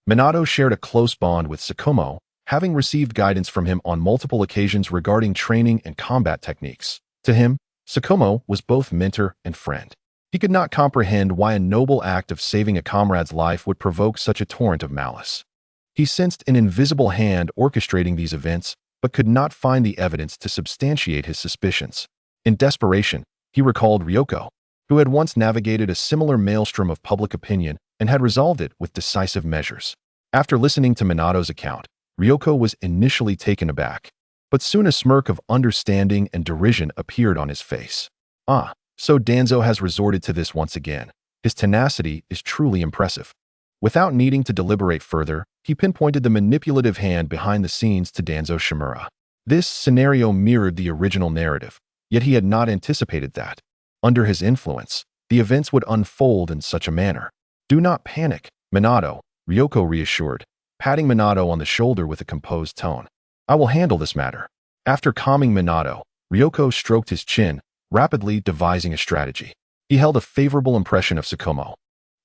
Minato shared a close bond with Tsukumo, having received guidance from him on multiple occasions regarding training and combat techniques. To him, Tsukumo was both mentor and friend. He could not comprehend why a noble act of saving a comrade's life would provoke such a torrent of malice. He sensed an invisible hand orchestrating these events, but could not find the evidence to substantiate his suspicions. In desperation, he recalled Ryoko, who had once navigated a similar maelstrom of public opinion and had resolved it with decisive measures. After listening to Minato's account, Ryoko was initially taken aback, but soon a smirk of understanding and derision appeared on his face. "Ah, so Danzo has resorted to this once again. His tenacity is truly impressive." Without needing to deliberate further, he pinpointed the manipulative hand behind the scenes to Danzo Shimura. This scenario mirrored the original narrative, yet he had not anticipated that, under his influence, the events would unfold in such a manner. "Do not panic, Minato," Ryoko reassured, patting Minato on the shoulder with a composed tone. "I will handle this matter." After calming Minato, Ryoko stroked his chin, rapidly devising a strategy. He held a favorable impression of Tsukumo,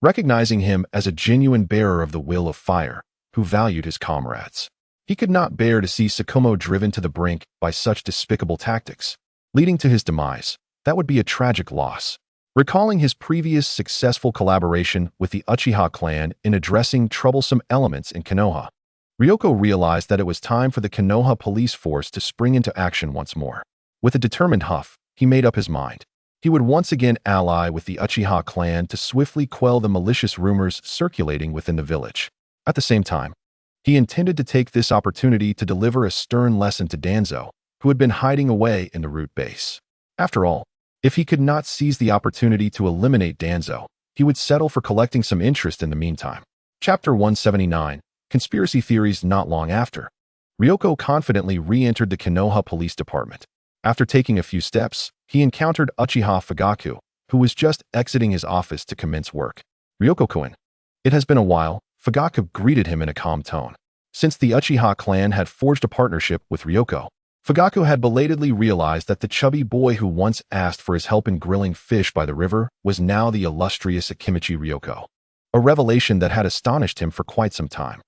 recognizing him as a genuine bearer of the will of fire, who valued his comrades. He could not bear to see Tsukumo driven to the brink by such despicable tactics, leading to his demise. That would be a tragic loss. Recalling his previous successful collaboration with the Uchiha clan in addressing troublesome elements in Konoha, Ryoko realized that it was time for the Konoha police force to spring into action once more. With a determined huff, he made up his mind. He would once again ally with the Uchiha clan to swiftly quell the malicious rumors circulating within the village. At the same time, he intended to take this opportunity to deliver a stern lesson to Danzo, who had been hiding away in the root base. After all, if he could not seize the opportunity to eliminate Danzo, he would settle for collecting some interest in the meantime. Chapter 179, Conspiracy Theories. Not long after, Ryoko confidently re-entered the Konoha Police Department. After taking a few steps, he encountered Uchiha Fugaku, who was just exiting his office to commence work. "Ryoko-kun, It has been a while, Fugaku greeted him in a calm tone. Since the Uchiha clan had forged a partnership with Ryoko, Fugaku had belatedly realized that the chubby boy who once asked for his help in grilling fish by the river was now the illustrious Akimichi Ryoko. A revelation that had astonished him for quite some time.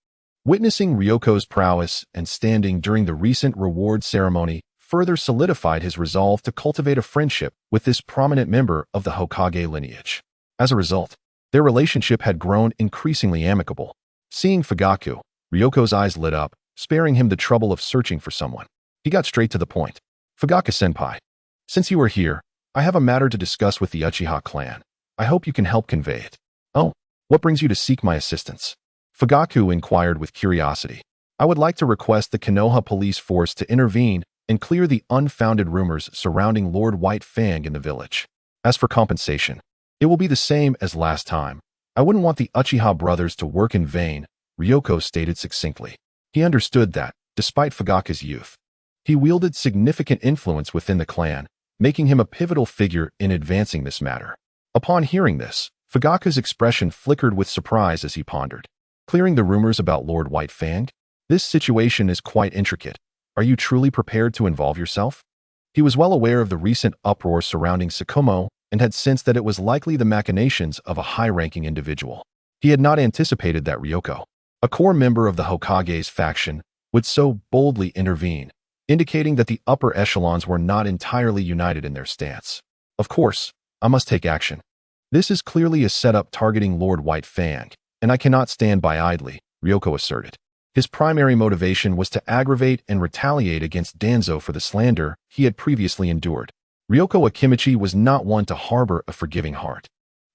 Witnessing Ryoko's prowess and standing during the recent reward ceremony further solidified his resolve to cultivate a friendship with this prominent member of the Hokage lineage. As a result, their relationship had grown increasingly amicable. Seeing Fugaku, Ryoko's eyes lit up, sparing him the trouble of searching for someone. He got straight to the point. Fugaku-senpai, since you are here, I have a matter to discuss with the Uchiha clan. I hope you can help convey it. Oh, what brings you to seek my assistance? Fugaku inquired with curiosity. I would like to request the Konoha police force to intervene and clear the unfounded rumors surrounding Lord White Fang in the village. As for compensation, it will be the same as last time. I wouldn't want the Uchiha brothers to work in vain, Ryoko stated succinctly. He understood that, despite Fugaku's youth, he wielded significant influence within the clan, making him a pivotal figure in advancing this matter. Upon hearing this, Fugaku's expression flickered with surprise as he pondered. Clearing the rumors about Lord White Fang? This situation is quite intricate. Are you truly prepared to involve yourself? He was well aware of the recent uproar surrounding Tsukumo and had sensed that it was likely the machinations of a high-ranking individual. He had not anticipated that Ryoko, a core member of the Hokage's faction, would so boldly intervene, indicating that the upper echelons were not entirely united in their stance. Of course, I must take action. This is clearly a setup targeting Lord White Fang, and I cannot stand by idly, Ryoko asserted. His primary motivation was to aggravate and retaliate against Danzo for the slander he had previously endured. Ryoko Akimichi was not one to harbor a forgiving heart.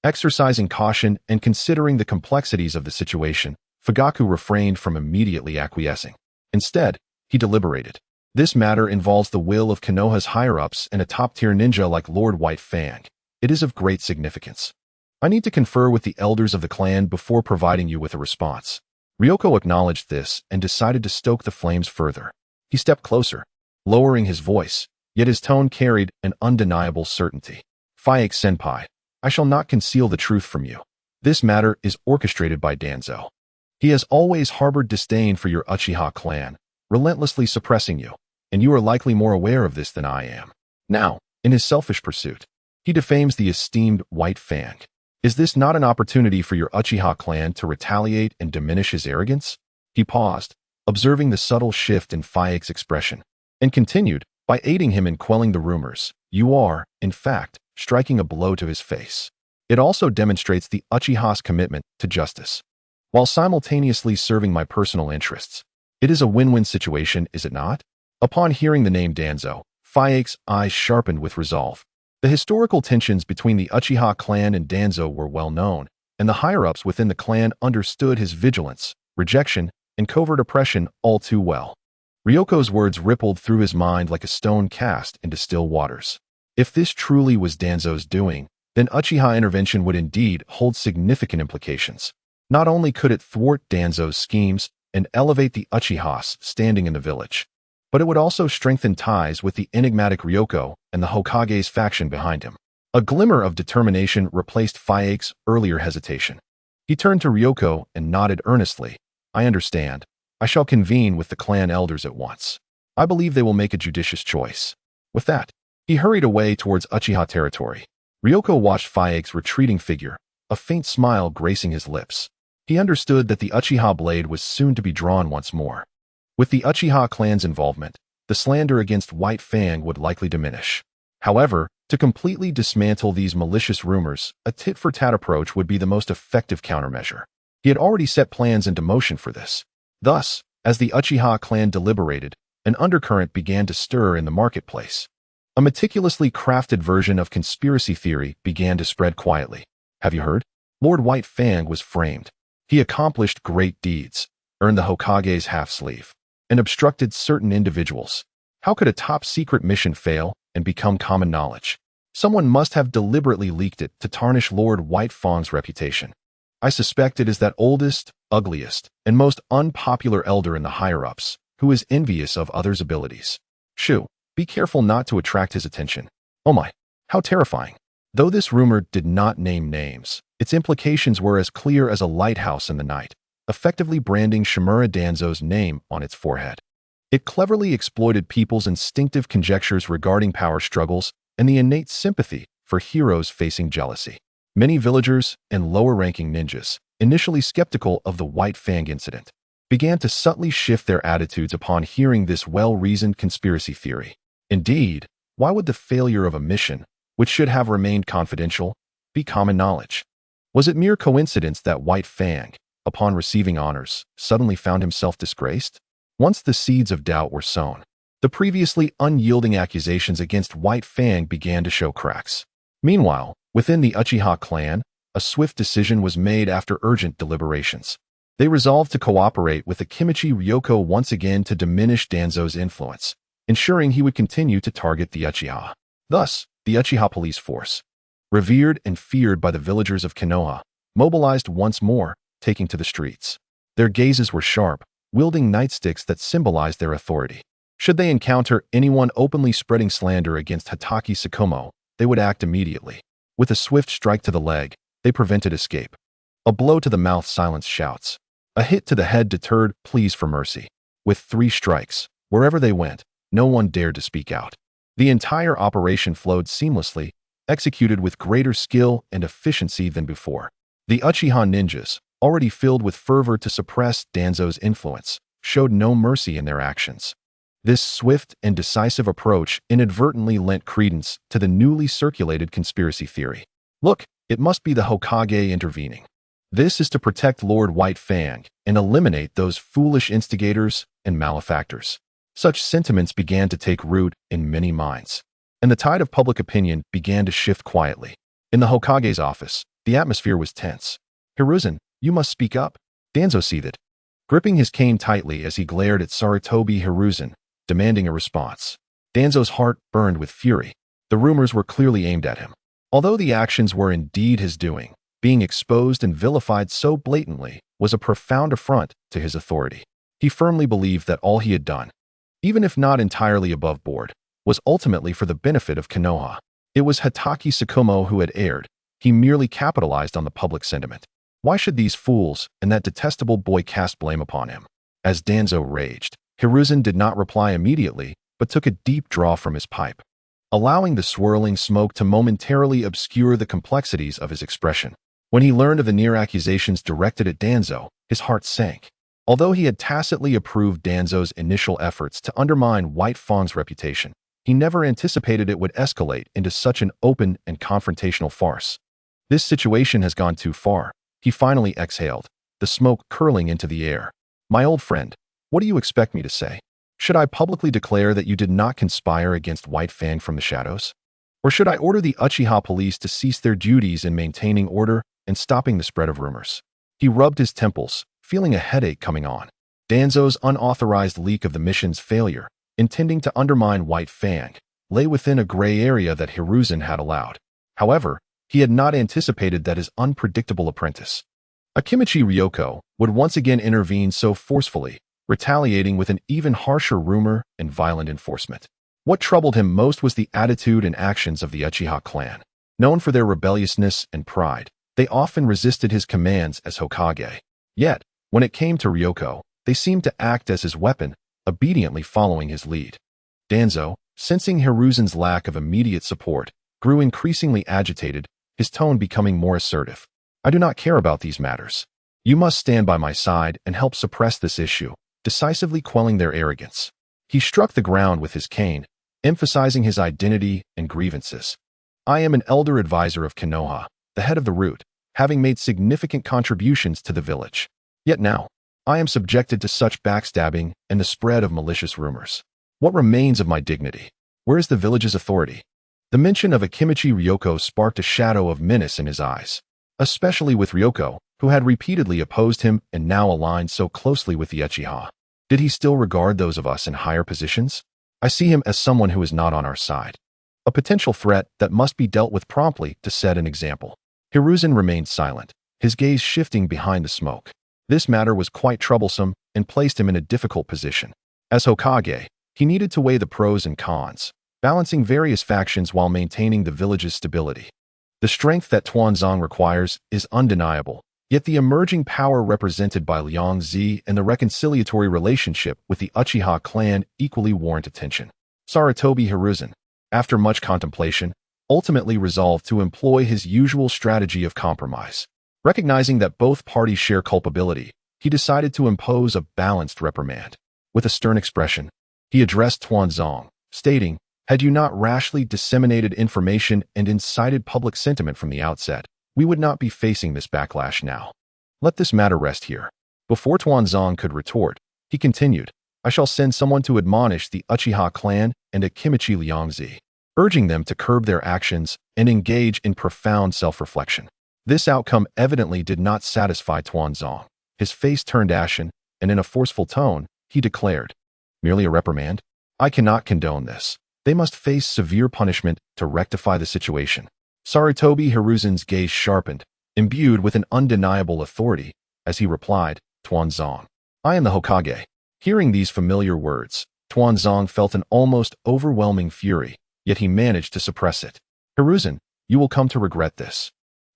Exercising caution and considering the complexities of the situation, Fugaku refrained from immediately acquiescing. Instead, he deliberated. This matter involves the will of Konoha's higher-ups and a top-tier ninja like Lord White Fang. It is of great significance. I need to confer with the elders of the clan before providing you with a response. Ryoko acknowledged this and decided to stoke the flames further. He stepped closer, lowering his voice, yet his tone carried an undeniable certainty. Fyax-senpai, I shall not conceal the truth from you. This matter is orchestrated by Danzo. He has always harbored disdain for your Uchiha clan, relentlessly suppressing you, and you are likely more aware of this than I am. Now, in his selfish pursuit, he defames the esteemed White Fang. Is this not an opportunity for your Uchiha clan to retaliate and diminish his arrogance? He paused, observing the subtle shift in Fyax's expression, and continued, by aiding him in quelling the rumors, you are, in fact, striking a blow to his face. It also demonstrates the Uchiha's commitment to justice, while simultaneously serving my personal interests. It is a win-win situation, is it not? Upon hearing the name Danzo, Fyax's eyes sharpened with resolve. The historical tensions between the Uchiha clan and Danzo were well known, and the higher-ups within the clan understood his vigilance, rejection, and covert oppression all too well. Ryoko's words rippled through his mind like a stone cast into still waters. If this truly was Danzo's doing, then Uchiha intervention would indeed hold significant implications. Not only could it thwart Danzo's schemes and elevate the Uchiha's standing in the village, but it would also strengthen ties with the enigmatic Ryoko and the Hokage's faction behind him. A glimmer of determination replaced Fyax's earlier hesitation. He turned to Ryoko and nodded earnestly. I understand. I shall convene with the clan elders at once. I believe they will make a judicious choice. With that, he hurried away towards Uchiha territory. Ryoko watched Fyax's retreating figure, a faint smile gracing his lips. He understood that the Uchiha blade was soon to be drawn once more. With the Uchiha clan's involvement, the slander against White Fang would likely diminish. However, to completely dismantle these malicious rumors, a tit-for-tat approach would be the most effective countermeasure. He had already set plans into motion for this. Thus, as the Uchiha clan deliberated, an undercurrent began to stir in the marketplace. A meticulously crafted version of conspiracy theory began to spread quietly. Have you heard? Lord White Fang was framed. He accomplished great deeds, earned the Hokage's half-sleeve, and obstructed certain individuals. How could a top-secret mission fail and become common knowledge? Someone must have deliberately leaked it to tarnish Lord White Fang's reputation. I suspect it is that oldest, ugliest, and most unpopular elder in the higher-ups, who is envious of others' abilities. Shoo, be careful not to attract his attention. Oh my, how terrifying. Though this rumor did not name names, its implications were as clear as a lighthouse in the night, effectively branding Shimura Danzo's name on its forehead. It cleverly exploited people's instinctive conjectures regarding power struggles and the innate sympathy for heroes facing jealousy. Many villagers and lower-ranking ninjas, initially skeptical of the White Fang incident, began to subtly shift their attitudes upon hearing this well-reasoned conspiracy theory. Indeed, why would the failure of a mission, which should have remained confidential, be common knowledge? Was it mere coincidence that White Fang, upon receiving honors, suddenly found himself disgraced? Once the seeds of doubt were sown, the previously unyielding accusations against White Fang began to show cracks. Meanwhile, within the Uchiha clan, a swift decision was made after urgent deliberations. They resolved to cooperate with Akimichi Ryoko once again to diminish Danzo's influence, ensuring he would continue to target the Uchiha. Thus, the Uchiha police force, revered and feared by the villagers of Konoha, mobilized once more, taking to the streets. Their gazes were sharp, wielding nightsticks that symbolized their authority. Should they encounter anyone openly spreading slander against Hatake Tsukumo, they would act immediately. With a swift strike to the leg, they prevented escape. A blow to the mouth silenced shouts. A hit to the head deterred pleas for mercy. With 3 strikes, wherever they went, no one dared to speak out. The entire operation flowed seamlessly, executed with greater skill and efficiency than before. The Uchiha ninjas, already filled with fervor to suppress Danzo's influence, showed no mercy in their actions. This swift and decisive approach inadvertently lent credence to the newly circulated conspiracy theory. Look, it must be the Hokage intervening. This is to protect Lord White Fang and eliminate those foolish instigators and malefactors. Such sentiments began to take root in many minds, and the tide of public opinion began to shift quietly. In the Hokage's office, the atmosphere was tense. "Hiruzen, you must speak up," Danzo seethed, gripping his cane tightly as he glared at Sarutobi Hiruzen, demanding a response. Danzo's heart burned with fury. The rumors were clearly aimed at him. Although the actions were indeed his doing, being exposed and vilified so blatantly was a profound affront to his authority. He firmly believed that all he had done, even if not entirely above board, was ultimately for the benefit of Konoha. It was Hatake Tsukumo who had erred. He merely capitalized on the public sentiment. Why should these fools and that detestable boy cast blame upon him? As Danzo raged, Hiruzen did not reply immediately, but took a deep draw from his pipe, allowing the swirling smoke to momentarily obscure the complexities of his expression. When he learned of the near accusations directed at Danzo, his heart sank. Although he had tacitly approved Danzo's initial efforts to undermine White Fang's reputation, he never anticipated it would escalate into such an open and confrontational farce. "This situation has gone too far," he finally exhaled, the smoke curling into the air. "My old friend, what do you expect me to say? Should I publicly declare that you did not conspire against White Fang from the shadows? Or should I order the Uchiha police to cease their duties in maintaining order and stopping the spread of rumors?" He rubbed his temples, feeling a headache coming on. Danzo's unauthorized leak of the mission's failure, intending to undermine White Fang, lay within a gray area that Hiruzen had allowed. However, he had not anticipated that his unpredictable apprentice, Akimichi Ryoko, would once again intervene so forcefully, retaliating with an even harsher rumor and violent enforcement. What troubled him most was the attitude and actions of the Uchiha clan. Known for their rebelliousness and pride, they often resisted his commands as Hokage. Yet, when it came to Ryoko, they seemed to act as his weapon, obediently following his lead. Danzo, sensing Hiruzen's lack of immediate support, grew increasingly agitated, his tone becoming more assertive. "I do not care about these matters. You must stand by my side and help suppress this issue," decisively quelling their arrogance. He struck the ground with his cane, emphasizing his identity and grievances. "I am an elder advisor of Konoha, the head of the root, having made significant contributions to the village. Yet now, I am subjected to such backstabbing and the spread of malicious rumors. What remains of my dignity? Where is the village's authority?" The mention of Akimichi Ryoko sparked a shadow of menace in his eyes, especially with Ryoko, who had repeatedly opposed him and now aligned so closely with the Uchiha. Did he still regard those of us in higher positions? "I see him as someone who is not on our side. A potential threat that must be dealt with promptly to set an example." Hiruzen remained silent, his gaze shifting behind the smoke. This matter was quite troublesome and placed him in a difficult position. As Hokage, he needed to weigh the pros and cons, balancing various factions while maintaining the village's stability. The strength that Tuanzong requires is undeniable, yet the emerging power represented by Liang Zi and the reconciliatory relationship with the Uchiha clan equally warrant attention. Sarutobi Hiruzen, after much contemplation, ultimately resolved to employ his usual strategy of compromise. Recognizing that both parties share culpability, he decided to impose a balanced reprimand. With a stern expression, he addressed Tuanzong, stating, "Had you not rashly disseminated information and incited public sentiment from the outset, we would not be facing this backlash now. Let this matter rest here." Before Tuanzong could retort, he continued, "I shall send someone to admonish the Uchiha clan and Akimichi Ryoko, urging them to curb their actions and engage in profound self-reflection." This outcome evidently did not satisfy Tuanzong. His face turned ashen, and in a forceful tone, he declared, "Merely a reprimand? I cannot condone this. They must face severe punishment to rectify the situation." Sarutobi Hiruzen's gaze sharpened, imbued with an undeniable authority, as he replied, "Tuanzong, I am the Hokage." Hearing these familiar words, Tuanzong felt an almost overwhelming fury, yet he managed to suppress it. "Hiruzen, you will come to regret this,"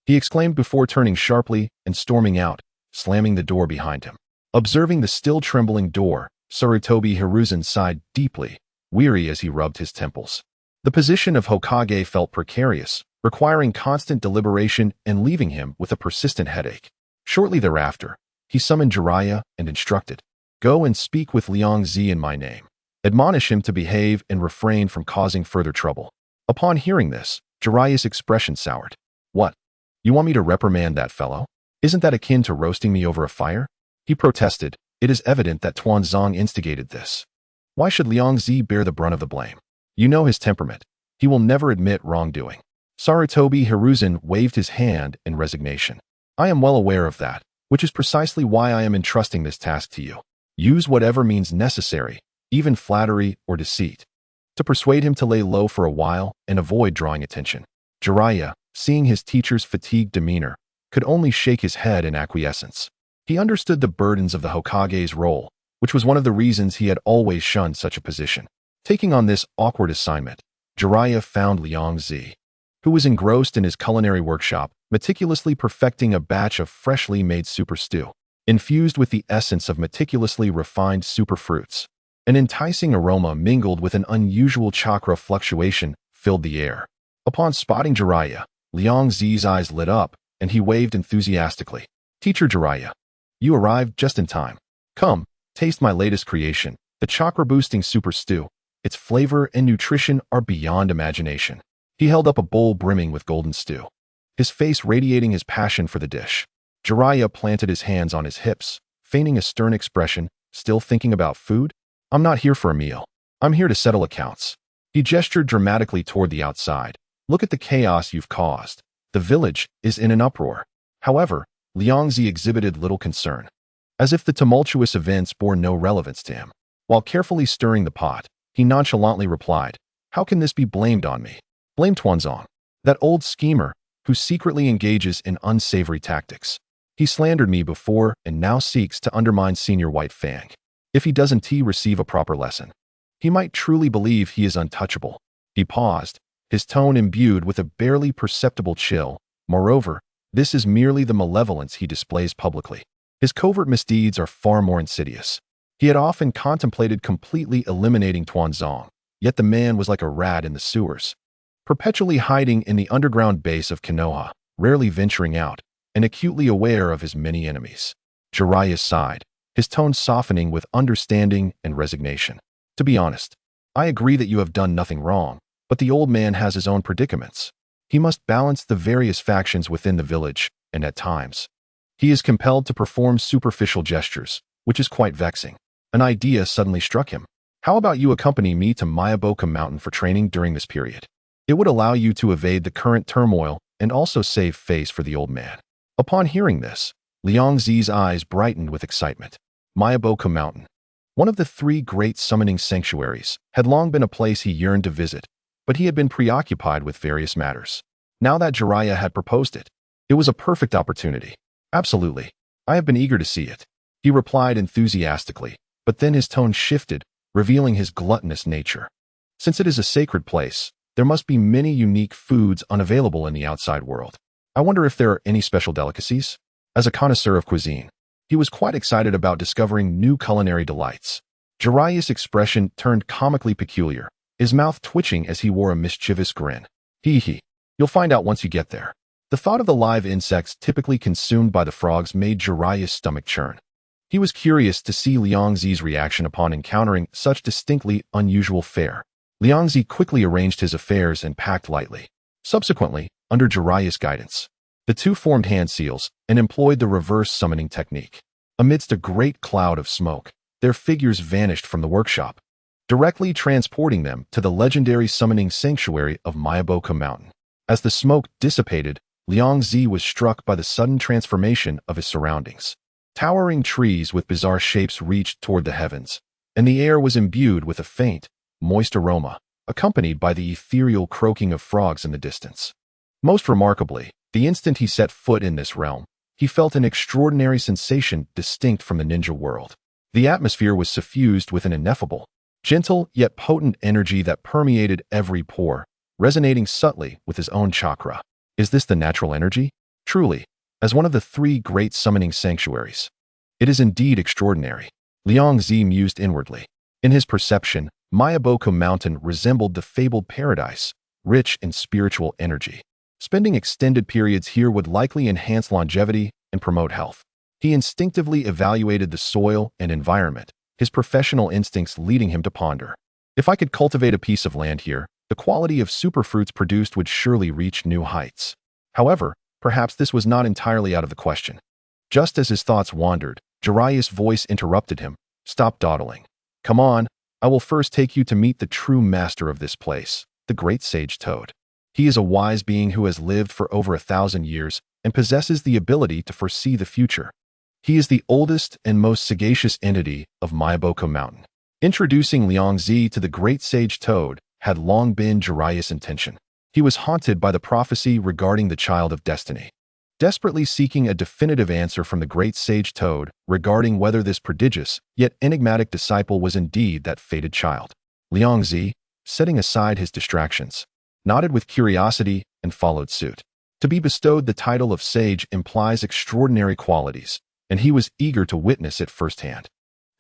he exclaimed before turning sharply and storming out, slamming the door behind him. Observing the still trembling door, Sarutobi Hiruzen sighed deeply, weary as he rubbed his temples. The position of Hokage felt precarious, requiring constant deliberation and leaving him with a persistent headache. Shortly thereafter, he summoned Jiraiya and instructed, "Go and speak with Liang Zi in my name. Admonish him to behave and refrain from causing further trouble." Upon hearing this, Jiraiya's expression soured. "What? You want me to reprimand that fellow? Isn't that akin to roasting me over a fire?" He protested. "It is evident that Tuanzong instigated this. Why should Liang Zi bear the brunt of the blame? You know his temperament. He will never admit wrongdoing." Sarutobi Hiruzen waved his hand in resignation. "I am well aware of that, which is precisely why I am entrusting this task to you. Use whatever means necessary, even flattery or deceit, to persuade him to lay low for a while and avoid drawing attention." Jiraiya, seeing his teacher's fatigued demeanor, could only shake his head in acquiescence. He understood the burdens of the Hokage's role, which was one of the reasons he had always shunned such a position. Taking on this awkward assignment, Jiraiya found Liang Zi, who was engrossed in his culinary workshop, meticulously perfecting a batch of freshly made super stew, infused with the essence of meticulously refined super fruits. An enticing aroma mingled with an unusual chakra fluctuation filled the air. Upon spotting Jiraiya, Liang Zi's eyes lit up, and he waved enthusiastically. "Teacher Jiraiya, you arrived just in time. Come, taste my latest creation, the chakra-boosting super stew. Its flavor and nutrition are beyond imagination." He held up a bowl brimming with golden stew, his face radiating his passion for the dish. Jiraiya planted his hands on his hips, feigning a stern expression, still thinking about food. "I'm not here for a meal. I'm here to settle accounts." He gestured dramatically toward the outside. "Look at the chaos you've caused. The village is in an uproar." However, Liang Zi exhibited little concern, as if the tumultuous events bore no relevance to him. While carefully stirring the pot, he nonchalantly replied, "How can this be blamed on me? Blame Tuanzong, that old schemer who secretly engages in unsavory tactics. He slandered me before and now seeks to undermine Senior White Fang. If he doesn't receive a proper lesson, he might truly believe he is untouchable." He paused, his tone imbued with a barely perceptible chill. "Moreover, this is merely the malevolence he displays publicly. His covert misdeeds are far more insidious." He had often contemplated completely eliminating Tuanzong, yet the man was like a rat in the sewers, perpetually hiding in the underground base of Konoha, rarely venturing out, and acutely aware of his many enemies. Jiraiya sighed, his tone softening with understanding and resignation. "To be honest, I agree that you have done nothing wrong, but the old man has his own predicaments. He must balance the various factions within the village, and at times, he is compelled to perform superficial gestures, which is quite vexing." An idea suddenly struck him. "How about you accompany me to Mayaboka Mountain for training during this period? It would allow you to evade the current turmoil and also save face for the old man." Upon hearing this, Liang Zi's eyes brightened with excitement. Mayaboka Mountain, one of the 3 great summoning sanctuaries, had long been a place he yearned to visit, but he had been preoccupied with various matters. Now that Jiraiya had proposed it, it was a perfect opportunity. "Absolutely. I have been eager to see it," he replied enthusiastically, but then his tone shifted, revealing his gluttonous nature. "Since it is a sacred place, There must be many unique foods unavailable in the outside world. I wonder if there are any special delicacies? As a connoisseur of cuisine, he was quite excited about discovering new culinary delights. Jiraiya's expression turned comically peculiar, his mouth twitching as he wore a mischievous grin. Hee hee. You'll find out once you get there. The thought of the live insects typically consumed by the frogs made Jiraiya's stomach churn. He was curious to see Liangzi's reaction upon encountering such distinctly unusual fare. Liangzi quickly arranged his affairs and packed lightly. Subsequently, under Jiraiya's guidance, the two formed hand seals and employed the reverse summoning technique. Amidst a great cloud of smoke, their figures vanished from the workshop, directly transporting them to the legendary summoning sanctuary of Mayaboka Mountain. As the smoke dissipated, Liangzi was struck by the sudden transformation of his surroundings. Towering trees with bizarre shapes reached toward the heavens, and the air was imbued with a faint, moist aroma, accompanied by the ethereal croaking of frogs in the distance. Most remarkably, the instant he set foot in this realm, he felt an extraordinary sensation distinct from the ninja world. The atmosphere was suffused with an ineffable, gentle yet potent energy that permeated every pore, resonating subtly with his own chakra. Is this the natural energy? Truly, as one of the three great summoning sanctuaries, it is indeed extraordinary. Liangzi mused inwardly. In his perception, Mayaboka Mountain resembled the fabled paradise, rich in spiritual energy. Spending extended periods here would likely enhance longevity and promote health. He instinctively evaluated the soil and environment, his professional instincts leading him to ponder. If I could cultivate a piece of land here, the quality of superfruits produced would surely reach new heights. However, perhaps this was not entirely out of the question. Just as his thoughts wandered, Jiraiya's voice interrupted him. Stop dawdling. Come on, I will first take you to meet the true master of this place, the great sage Toad. He is a wise being who has lived for over 1,000 years and possesses the ability to foresee the future. He is the oldest and most sagacious entity of Mayaboka Mountain. Introducing Liangzi to the great sage Toad had long been Jiraiya's intention. He was haunted by the prophecy regarding the child of destiny, desperately seeking a definitive answer from the great sage Toad regarding whether this prodigious yet enigmatic disciple was indeed that fated child. Liangzi, setting aside his distractions, nodded with curiosity and followed suit. To be bestowed the title of sage implies extraordinary qualities, and he was eager to witness it firsthand.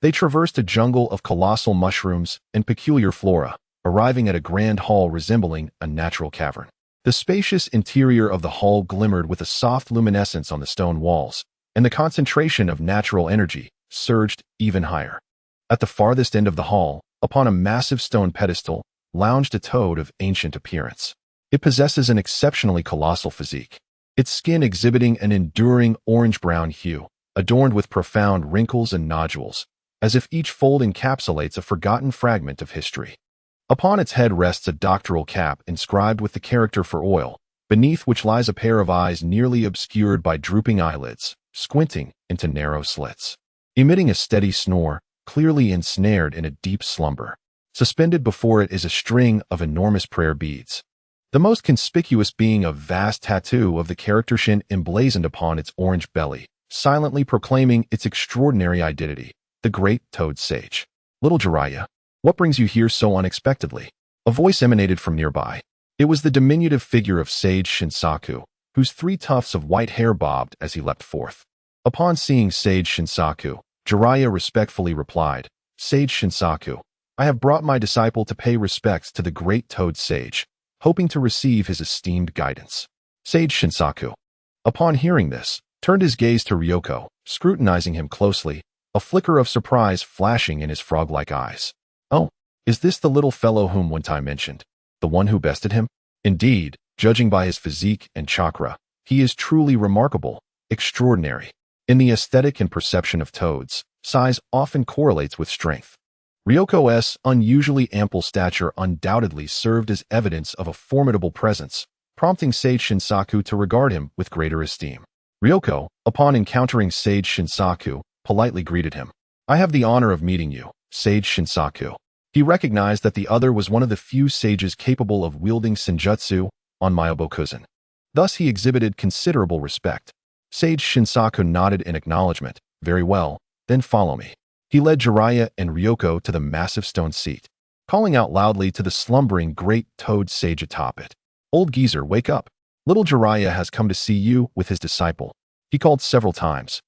They traversed a jungle of colossal mushrooms and peculiar flora, arriving at a grand hall resembling a natural cavern. The spacious interior of the hall glimmered with a soft luminescence on the stone walls, and the concentration of natural energy surged even higher. At the farthest end of the hall, upon a massive stone pedestal, lounged a toad of ancient appearance. It possesses an exceptionally colossal physique, its skin exhibiting an enduring orange-brown hue, adorned with profound wrinkles and nodules, as if each fold encapsulates a forgotten fragment of history. Upon its head rests a doctoral cap inscribed with the character for oil, beneath which lies a pair of eyes nearly obscured by drooping eyelids, squinting into narrow slits. Emitting a steady snore, clearly ensnared in a deep slumber. Suspended before it is a string of enormous prayer beads, the most conspicuous being a vast tattoo of the character Shin emblazoned upon its orange belly, silently proclaiming its extraordinary identity, the great Toad Sage. Little Jiraiya, what brings you here so unexpectedly? A voice emanated from nearby. It was the diminutive figure of Sage Shinsaku, whose 3 tufts of white hair bobbed as he leapt forth. Upon seeing Sage Shinsaku, Jiraiya respectfully replied, Sage Shinsaku, I have brought my disciple to pay respects to the great Toad Sage, hoping to receive his esteemed guidance. Sage Shinsaku, upon hearing this, turned his gaze to Ryoko, scrutinizing him closely, a flicker of surprise flashing in his frog-like eyes. Oh, is this the little fellow whom one time mentioned? The one who bested him? Indeed, judging by his physique and chakra, he is truly remarkable, extraordinary. In the aesthetic and perception of toads, size often correlates with strength. Ryoko's unusually ample stature undoubtedly served as evidence of a formidable presence, prompting Sage Shinsaku to regard him with greater esteem. Ryoko, upon encountering Sage Shinsaku, politely greeted him. I have the honor of meeting you, Sage Shinsaku. He recognized that the other was one of the few sages capable of wielding senjutsu on Mayabokuzen. Thus he exhibited considerable respect. Sage Shinsaku nodded in acknowledgement. Very well, then follow me. He led Jiraiya and Ryoko to the massive stone seat. calling out loudly to the slumbering great toad sage atop it. "Old geezer, wake up. Little Jiraiya has come to see you with his disciple." He called several times.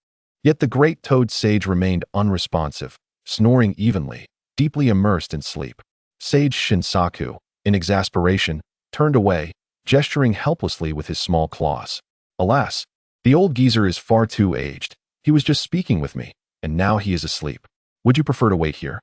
Yet the great toad sage remained unresponsive, snoring evenly, deeply immersed in sleep. Sage Shinsaku, in exasperation, turned away, gesturing helplessly with his small claws. "Alas, the old geezer is far too aged. He was just speaking with me, and now he is asleep. Would you prefer to wait here?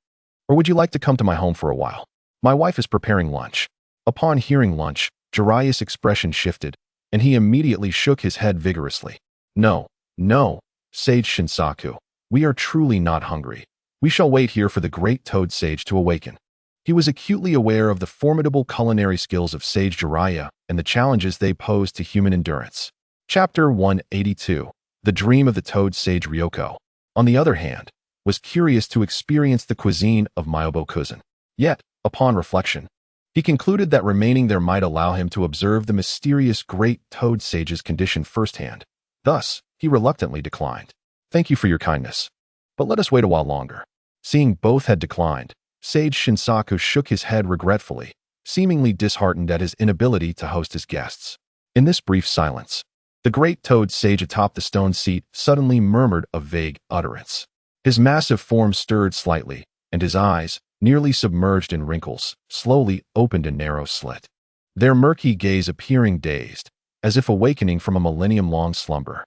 Or would you like to come to my home for a while? My wife is preparing lunch." Upon hearing lunch, Jiraiya's expression shifted, and he immediately shook his head vigorously. "No, no, Sage Shinsaku, we are truly not hungry. We shall wait here for the great toad sage to awaken." He was acutely aware of the formidable culinary skills of Sage Jiraiya and the challenges they posed to human endurance. Chapter 182. The Dream of the Toad Sage Ryoko, on the other hand, was curious to experience the cuisine of Myobokuzen. Yet, upon reflection, he concluded that remaining there might allow him to observe the mysterious great toad sage's condition firsthand. Thus, he reluctantly declined. "Thank you for your kindness, but let us wait a while longer." Seeing both had declined, Sage Shinsaku shook his head regretfully, seemingly disheartened at his inability to host his guests. In this brief silence, the great toad sage atop the stone seat suddenly murmured a vague utterance. His massive form stirred slightly, and his eyes, nearly submerged in wrinkles, slowly opened a narrow slit, their murky gaze appearing dazed, as if awakening from a millennium-long slumber.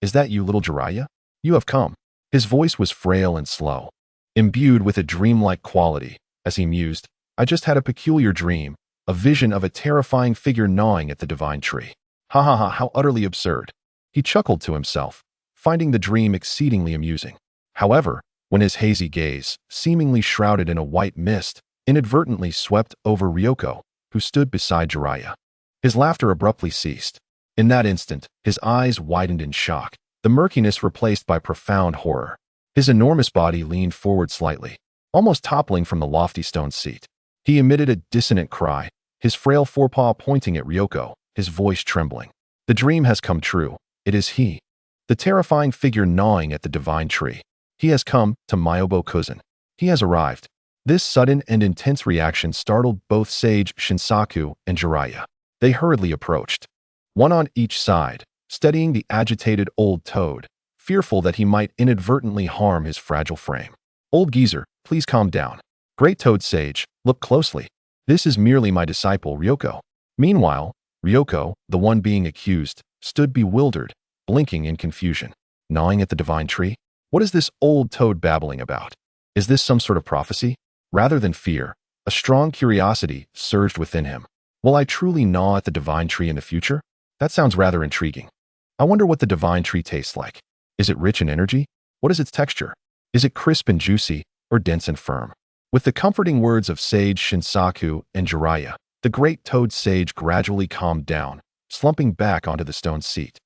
Is that you, little Jiraiya? You have come." His voice was frail and slow, imbued with a dreamlike quality, as he mused, "I just had a peculiar dream, a vision of a terrifying figure gnawing at the divine tree. Ha ha ha, how utterly absurd." He chuckled to himself, finding the dream exceedingly amusing. However, when his hazy gaze, seemingly shrouded in a white mist, inadvertently swept over Ryoko, who stood beside Jiraiya, his laughter abruptly ceased. In that instant, his eyes widened in shock, the murkiness replaced by profound horror. His enormous body leaned forward slightly, almost toppling from the lofty stone seat. He emitted a dissonant cry, his frail forepaw pointing at Ryoko, his voice trembling. "The dream has come true. It is he. The terrifying figure gnawing at the divine tree. He has come to Myobokuzen. He has arrived." This sudden and intense reaction startled both Sage Shinsaku and Jiraiya. They hurriedly approached, one on each side, steadying the agitated old toad, fearful that he might inadvertently harm his fragile frame. "Old geezer, please calm down. Great toad sage, look closely. This is merely my disciple Ryoko." Meanwhile, Ryoko, the one being accused, stood bewildered, blinking in confusion. Gnawing at the divine tree? What is this old toad babbling about? Is this some sort of prophecy? Rather than fear, a strong curiosity surged within him. Will I truly gnaw at the divine tree in the future? That sounds rather intriguing. I wonder what the divine tree tastes like. Is it rich in energy? What is its texture? Is it crisp and juicy, or dense and firm? With the comforting words of Sage Shinsaku and Jiraiya, the great toad sage gradually calmed down, slumping back onto the stone seat.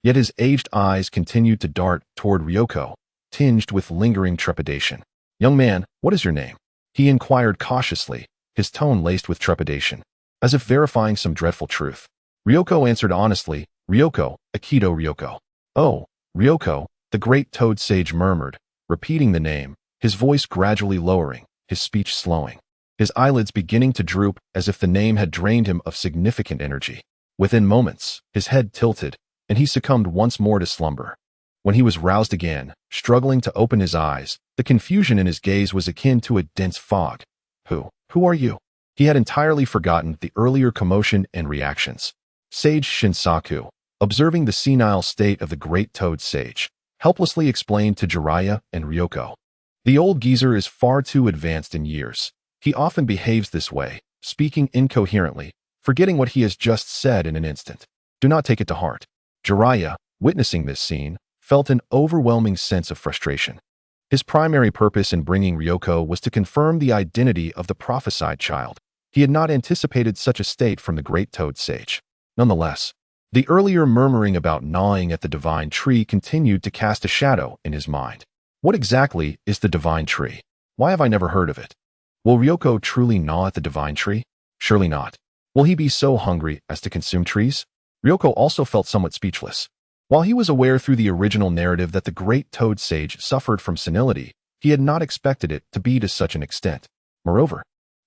Yet his aged eyes continued to dart toward Ryoko, tinged with lingering trepidation. "Young man, what is your name?" he inquired cautiously, his tone laced with trepidation, as if verifying some dreadful truth. Ryoko answered honestly, "Ryoko, Akito Ryoko." "Oh, Ryoko," the great toad sage murmured, repeating the name, his voice gradually lowering, his speech slowing, his eyelids beginning to droop as if the name had drained him of significant energy. Within moments, his head tilted, and he succumbed once more to slumber. When he was roused again, struggling to open his eyes, the confusion in his gaze was akin to a dense fog. Who are you?" He had entirely forgotten the earlier commotion and reactions. Sage Shinsaku, observing the senile state of the great toad sage, helplessly explained to Jiraiya and Ryoko. "The old geezer is far too advanced in years. He often behaves this way, speaking incoherently, forgetting what he has just said in an instant. Do not take it to heart." Jiraiya, witnessing this scene, felt an overwhelming sense of frustration. His primary purpose in bringing Ryoko was to confirm the identity of the prophesied child. He had not anticipated such a state from the great toad sage. Nonetheless, the earlier murmuring about gnawing at the divine tree continued to cast a shadow in his mind. What exactly is the divine tree? Why have I never heard of it? Will Ryoko truly gnaw at the divine tree? Surely not. Will he be so hungry as to consume trees? Ryoko also felt somewhat speechless. While he was aware through the original narrative that the great toad sage suffered from senility, he had not expected it to be to such an extent. Moreover,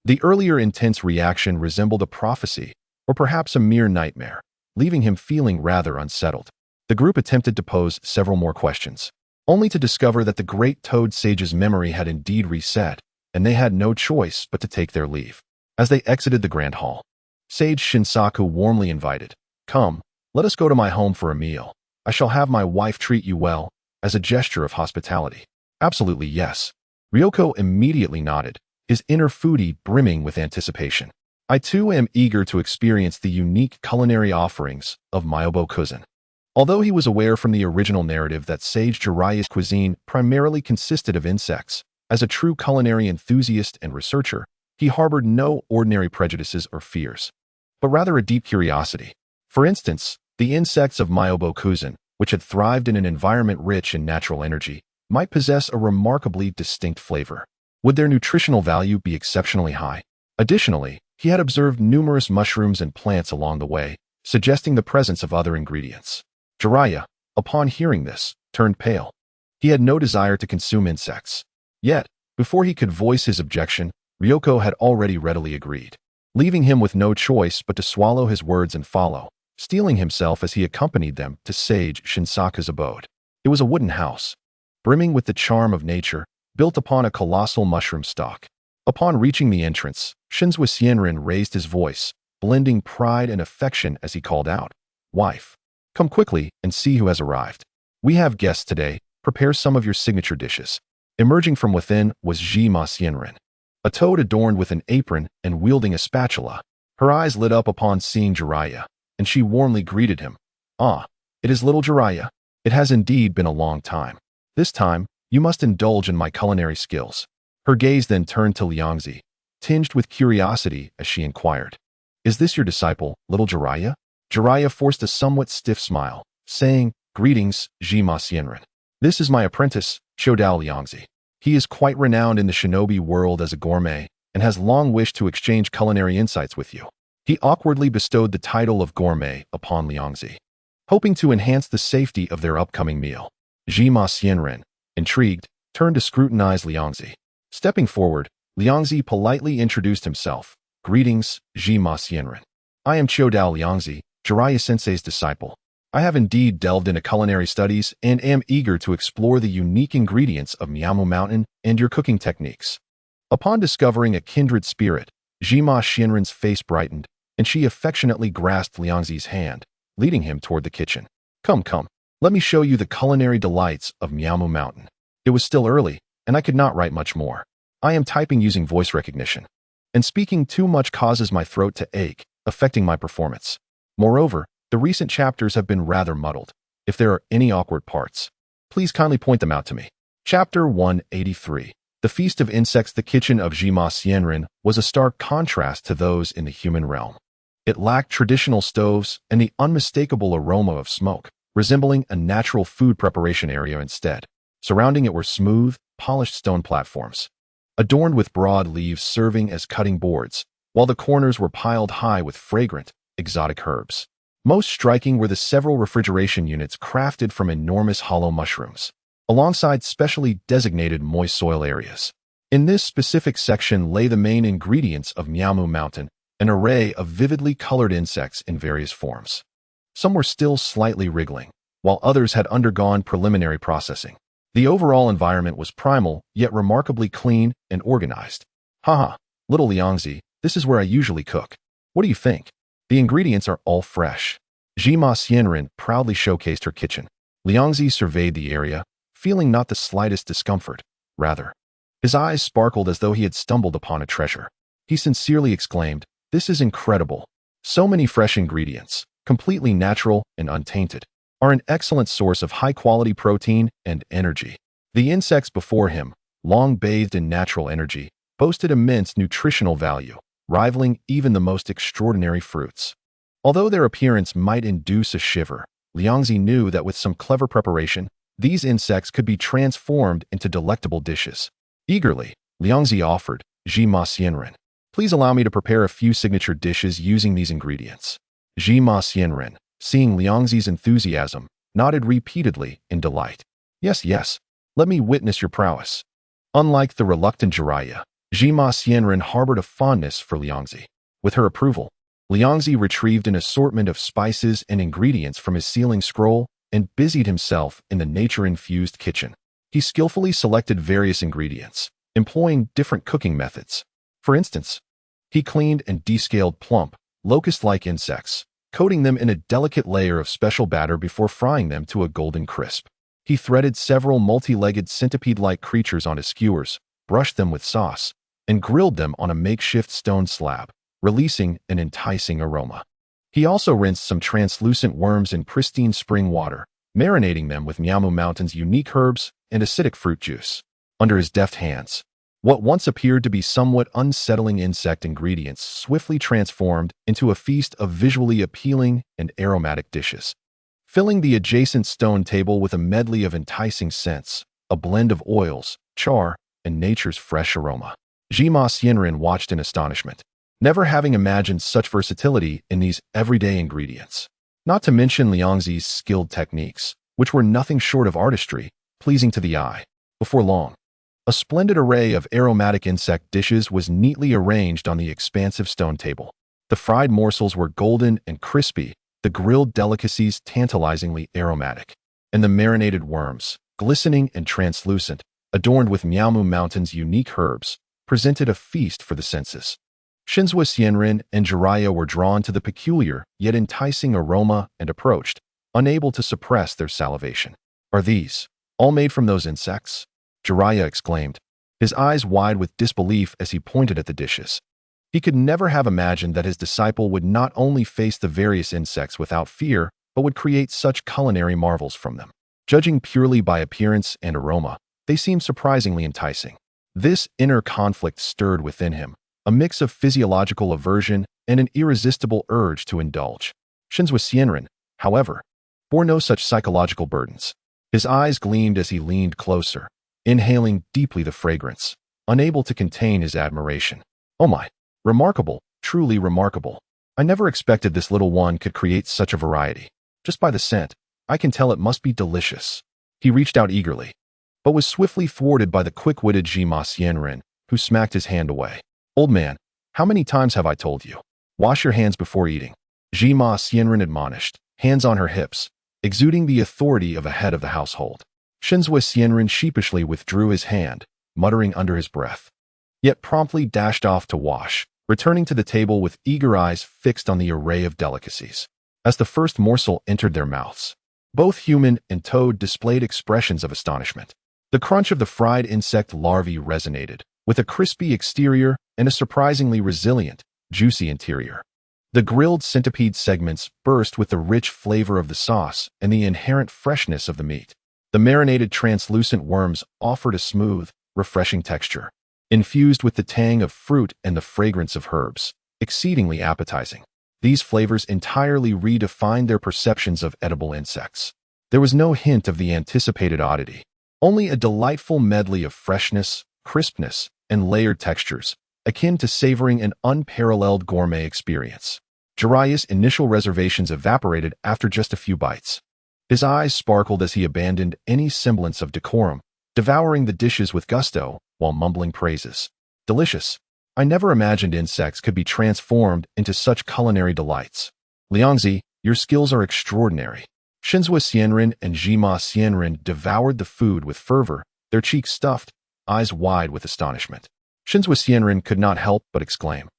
The earlier intense reaction resembled a prophecy, or perhaps a mere nightmare, leaving him feeling rather unsettled. The group attempted to pose several more questions, only to discover that the great Toad Sage's memory had indeed reset, and they had no choice but to take their leave. As they exited the Grand Hall, Sage Shinsaku warmly invited, "Come, let us go to my home for a meal. I shall have my wife treat you well, as a gesture of hospitality." "Absolutely yes." Ryoko immediately nodded, his inner foodie brimming with anticipation. "I too am eager to experience the unique culinary offerings of Myobo-kuzen." Although he was aware from the original narrative that Sage Jiraiya's cuisine primarily consisted of insects, as a true culinary enthusiast and researcher, he harbored no ordinary prejudices or fears, but rather a deep curiosity. For instance, the insects of Myobo-kuzen, which had thrived in an environment rich in natural energy, might possess a remarkably distinct flavor. Would their nutritional value be exceptionally high? Additionally, he had observed numerous mushrooms and plants along the way, suggesting the presence of other ingredients. Jiraiya, upon hearing this, turned pale. He had no desire to consume insects. Yet, before he could voice his objection, Ryoko had already readily agreed, leaving him with no choice but to swallow his words and follow, steeling himself as he accompanied them to Sage Shinsaku's abode. It was a wooden house, brimming with the charm of nature, built upon a colossal mushroom stalk. Upon reaching the entrance, Shinzue Xianren raised his voice, blending pride and affection as he called out, "Wife, come quickly and see who has arrived. We have guests today. Prepare some of your signature dishes." Emerging from within was Jima Xianren, a toad adorned with an apron and wielding a spatula. Her eyes lit up upon seeing Jiraiya, and she warmly greeted him. "Ah, it is little Jiraiya. It has indeed been a long time. This time, you must indulge in my culinary skills." Her gaze then turned to Liangzi, tinged with curiosity as she inquired, "Is this your disciple, little Jiraiya?" Jiraiya forced a somewhat stiff smile, saying, "Greetings, Jima Xianren. This is my apprentice, Chodao Liangzi. He is quite renowned in the shinobi world as a gourmet and has long wished to exchange culinary insights with you." He awkwardly bestowed the title of gourmet upon Liangzi, hoping to enhance the safety of their upcoming meal. Jima Xianren, intrigued, turned to scrutinize Liangzi. Stepping forward, Liangzi politely introduced himself. "Greetings, Jima Xianren. I am Chodao Liangzi, Jiraiya-sensei's disciple. I have indeed delved into culinary studies and am eager to explore the unique ingredients of Miyamu Mountain and your cooking techniques." Upon discovering a kindred spirit, Jima Xianren's face brightened, and she affectionately grasped Liangzi's hand, leading him toward the kitchen. Come, let me show you the culinary delights of Miyamu Mountain." It was still early, and I could not write much more. I am typing using voice recognition, and speaking too much causes my throat to ache, affecting my performance. Moreover, the recent chapters have been rather muddled. If there are any awkward parts, please kindly point them out to me. Chapter 183. The Feast of Insects. The kitchen of Jima Xianren was a stark contrast to those in the human realm. It lacked traditional stoves and the unmistakable aroma of smoke, resembling a natural food preparation area instead. Surrounding it were smooth, polished stone platforms, adorned with broad leaves serving as cutting boards, while the corners were piled high with fragrant, exotic herbs. Most striking were the several refrigeration units crafted from enormous hollow mushrooms, alongside specially designated moist soil areas. In this specific section lay the main ingredients of Miyamu Mountain, an array of vividly colored insects in various forms. Some were still slightly wriggling, while others had undergone preliminary processing. The overall environment was primal, yet remarkably clean and organized. "Haha, little Liangzi, this is where I usually cook. What do you think? The ingredients are all fresh." Jima Xianren proudly showcased her kitchen. Liangzi surveyed the area, feeling not the slightest discomfort. Rather, his eyes sparkled as though he had stumbled upon a treasure. He sincerely exclaimed, "This is incredible. So many fresh ingredients, completely natural and untainted, are an excellent source of high-quality protein and energy." The insects before him, long bathed in natural energy, boasted immense nutritional value, rivaling even the most extraordinary fruits. Although their appearance might induce a shiver, Liangzi knew that with some clever preparation, these insects could be transformed into delectable dishes. Eagerly, Liangzi offered, "Jima Xianren, please allow me to prepare a few signature dishes using these ingredients." Jima Xianren, seeing Liangzi's enthusiasm, nodded repeatedly in delight. Yes, let me witness your prowess." Unlike the reluctant Jiraiya, Jima Xianren harbored a fondness for Liangzi. With her approval, Liangzi retrieved an assortment of spices and ingredients from his sealing scroll and busied himself in the nature-infused kitchen. He skillfully selected various ingredients, employing different cooking methods. For instance, he cleaned and descaled plump, locust-like insects, coating them in a delicate layer of special batter before frying them to a golden crisp. He threaded several multi-legged centipede-like creatures onto skewers, brushed them with sauce, and grilled them on a makeshift stone slab, releasing an enticing aroma. He also rinsed some translucent worms in pristine spring water, marinating them with Miamu Mountain's unique herbs and acidic fruit juice. Under his deft hands, what once appeared to be somewhat unsettling insect ingredients swiftly transformed into a feast of visually appealing and aromatic dishes. Filling the adjacent stone table with a medley of enticing scents, a blend of oils, char, and nature's fresh aroma. Jima Xianren watched in astonishment, never having imagined such versatility in these everyday ingredients. Not to mention Liangzi's skilled techniques, which were nothing short of artistry, pleasing to the eye. Before long, a splendid array of aromatic insect dishes was neatly arranged on the expansive stone table. The fried morsels were golden and crispy, the grilled delicacies tantalizingly aromatic, and the marinated worms, glistening and translucent, adorned with Miamu Mountain's unique herbs, presented a feast for the senses. Shinzua Xianren and Jiraiya were drawn to the peculiar yet enticing aroma and approached, unable to suppress their salivation. "Are these all made from those insects?" Jiraiya exclaimed, his eyes wide with disbelief as he pointed at the dishes. He could never have imagined that his disciple would not only face the various insects without fear, but would create such culinary marvels from them. Judging purely by appearance and aroma, they seemed surprisingly enticing. This inner conflict stirred within him, a mix of physiological aversion and an irresistible urge to indulge. Shinzua Xianren, however, bore no such psychological burdens. His eyes gleamed as he leaned closer, inhaling deeply the fragrance, unable to contain his admiration. "Oh my! Remarkable, truly remarkable. I never expected this little one could create such a variety. Just by the scent, I can tell it must be delicious." He reached out eagerly, but was swiftly thwarted by the quick-witted Jima Xianren, who smacked his hand away. "Old man, how many times have I told you? Wash your hands before eating," Jima Xianren admonished, hands on her hips, exuding the authority of a head of the household. Shinzua Xianren sheepishly withdrew his hand, muttering under his breath, yet promptly dashed off to wash, returning to the table with eager eyes fixed on the array of delicacies. As the first morsel entered their mouths, both human and toad displayed expressions of astonishment. The crunch of the fried insect larvae resonated, with a crispy exterior and a surprisingly resilient, juicy interior. The grilled centipede segments burst with the rich flavor of the sauce and the inherent freshness of the meat. The marinated translucent worms offered a smooth, refreshing texture, infused with the tang of fruit and the fragrance of herbs, exceedingly appetizing. These flavors entirely redefined their perceptions of edible insects. There was no hint of the anticipated oddity, only a delightful medley of freshness, crispness, and layered textures, akin to savoring an unparalleled gourmet experience. Jiraiya's initial reservations evaporated after just a few bites. His eyes sparkled as he abandoned any semblance of decorum, devouring the dishes with gusto while mumbling praises. "Delicious. I never imagined insects could be transformed into such culinary delights. Liangzi, your skills are extraordinary." Shinzua Xianren and Jima Xianren devoured the food with fervor, their cheeks stuffed, eyes wide with astonishment. Shinzua Xianren could not help but exclaim,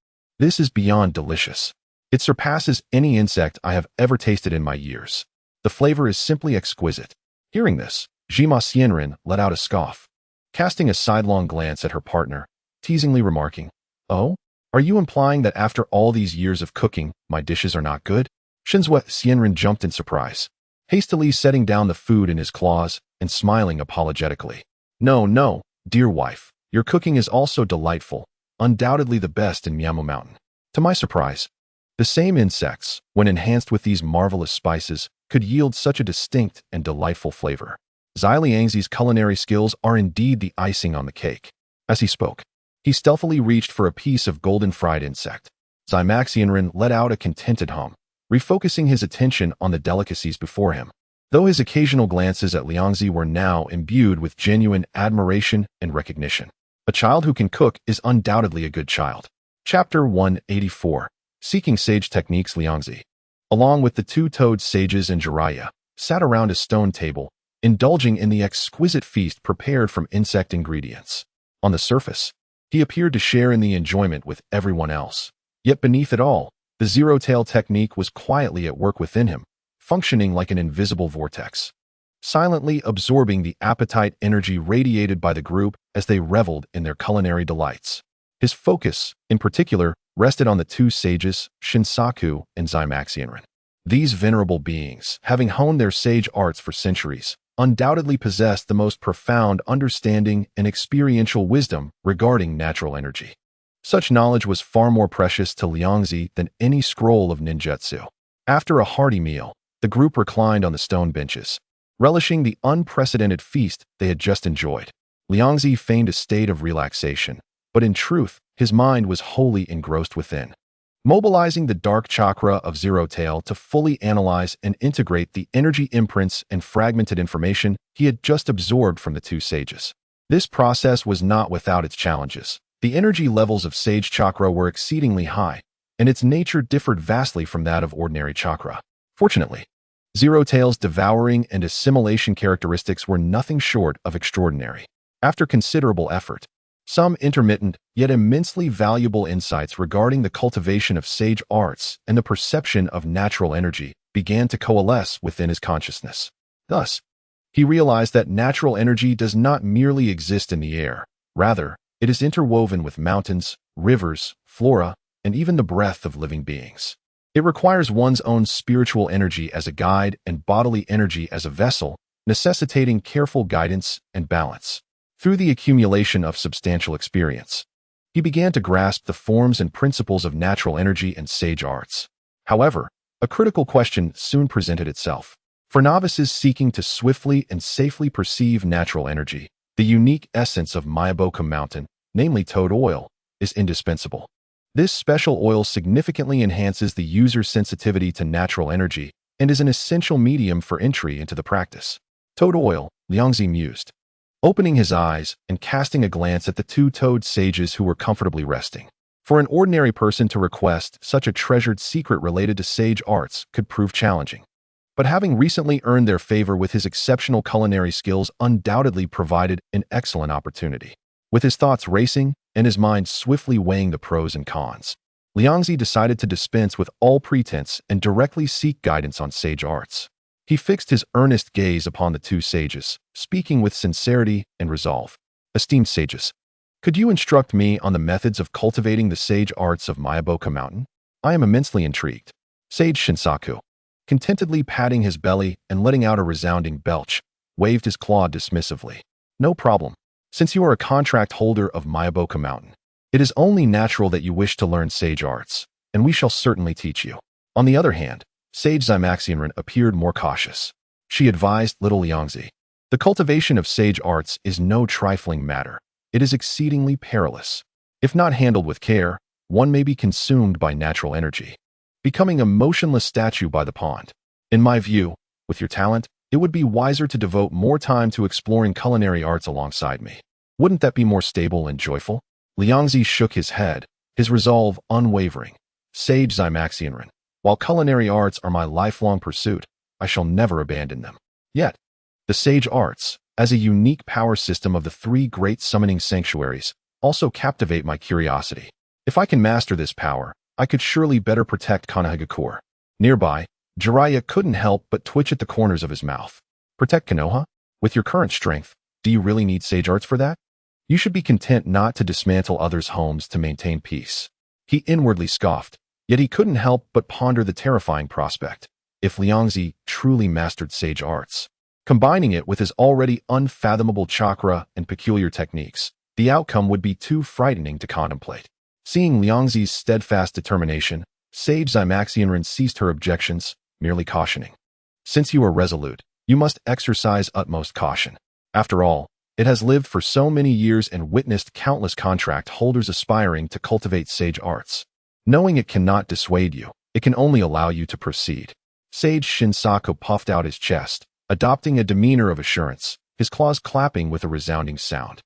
"This is beyond delicious. It surpasses any insect I have ever tasted in my years. The flavor is simply exquisite." Hearing this, Jima Xianren let out a scoff, casting a sidelong glance at her partner, teasingly remarking, "Oh, are you implying that after all these years of cooking, my dishes are not good?" Shinzua Xianren jumped in surprise, hastily setting down the food in his claws and smiling apologetically. No, dear wife, your cooking is also delightful, undoubtedly the best in Miamu Mountain." To my surprise, the same insects, when enhanced with these marvelous spices, could yield such a distinct and delightful flavor. Zai Liangzi's culinary skills are indeed the icing on the cake. As he spoke, he stealthily reached for a piece of golden fried insect. Zai Xianren let out a contented hum, refocusing his attention on the delicacies before him. Though his occasional glances at Liangzi were now imbued with genuine admiration and recognition. A child who can cook is undoubtedly a good child. Chapter 184. Seeking Sage Techniques. Liangzi, along with the two-toed sages and Jiraiya, sat around a stone table, indulging in the exquisite feast prepared from insect ingredients. On the surface, he appeared to share in the enjoyment with everyone else. Yet beneath it all, the zero-tail technique was quietly at work within him, functioning like an invisible vortex, silently absorbing the appetite energy radiated by the group as they reveled in their culinary delights. His focus, in particular, rested on the two sages, Shinsaku and Zymaxianran. These venerable beings, having honed their sage arts for centuries, undoubtedly possessed the most profound understanding and experiential wisdom regarding natural energy. Such knowledge was far more precious to Liangzi than any scroll of ninjutsu. After a hearty meal, the group reclined on the stone benches, relishing the unprecedented feast they had just enjoyed. Liangzi feigned a state of relaxation, but in truth, his mind was wholly engrossed within. Mobilizing the dark chakra of Zero Tail to fully analyze and integrate the energy imprints and fragmented information he had just absorbed from the two sages. This process was not without its challenges. The energy levels of sage chakra were exceedingly high, and its nature differed vastly from that of ordinary chakra. Fortunately, Zero Tail's devouring and assimilation characteristics were nothing short of extraordinary. After considerable effort, some intermittent yet immensely valuable insights regarding the cultivation of sage arts and the perception of natural energy began to coalesce within his consciousness. Thus, he realized that natural energy does not merely exist in the air. Rather, it is interwoven with mountains, rivers, flora, and even the breath of living beings. It requires one's own spiritual energy as a guide and bodily energy as a vessel, necessitating careful guidance and balance. Through the accumulation of substantial experience, he began to grasp the forms and principles of natural energy and sage arts. However, a critical question soon presented itself. For novices seeking to swiftly and safely perceive natural energy, the unique essence of Mayaboka Mountain, namely toad oil, is indispensable. This special oil significantly enhances the user's sensitivity to natural energy and is an essential medium for entry into the practice. Toad oil, Liangzi mused, opening his eyes and casting a glance at the two-toed sages who were comfortably resting. For an ordinary person to request such a treasured secret related to sage arts could prove challenging. But having recently earned their favor with his exceptional culinary skills undoubtedly provided an excellent opportunity. With his thoughts racing and his mind swiftly weighing the pros and cons, Liangzi decided to dispense with all pretense and directly seek guidance on sage arts. He fixed his earnest gaze upon the two sages, speaking with sincerity and resolve. Esteemed sages, could you instruct me on the methods of cultivating the sage arts of Mayaboka Mountain? I am immensely intrigued. Sage Shinsaku, contentedly patting his belly and letting out a resounding belch, waved his claw dismissively. No problem. Since you are a contract holder of Mayaboka Mountain, it is only natural that you wish to learn sage arts, and we shall certainly teach you. On the other hand, Sage Zymaxianran appeared more cautious. She advised little Liangzi, the cultivation of sage arts is no trifling matter. It is exceedingly perilous. If not handled with care, one may be consumed by natural energy, becoming a motionless statue by the pond. In my view, with your talent, it would be wiser to devote more time to exploring culinary arts alongside me. Wouldn't that be more stable and joyful? Liangzi shook his head, his resolve unwavering. Sage Zymaxianran, while culinary arts are my lifelong pursuit, I shall never abandon them. Yet, the sage arts, as a unique power system of the three great summoning sanctuaries, also captivate my curiosity. If I can master this power, I could surely better protect Konohagakure. Nearby, Jiraiya couldn't help but twitch at the corners of his mouth. Protect Konoha? With your current strength, do you really need sage arts for that? You should be content not to dismantle others' homes to maintain peace. He inwardly scoffed, yet he couldn't help but ponder the terrifying prospect. If Liangzi truly mastered sage arts, combining it with his already unfathomable chakra and peculiar techniques, the outcome would be too frightening to contemplate. Seeing Liangzi's steadfast determination, Sage Zymaxianran ceased her objections, merely cautioning. Since you are resolute, you must exercise utmost caution. After all, it has lived for so many years and witnessed countless contract holders aspiring to cultivate sage arts. Knowing it cannot dissuade you, it can only allow you to proceed. Sage Shinsaku puffed out his chest, adopting a demeanor of assurance, his claws clapping with a resounding sound.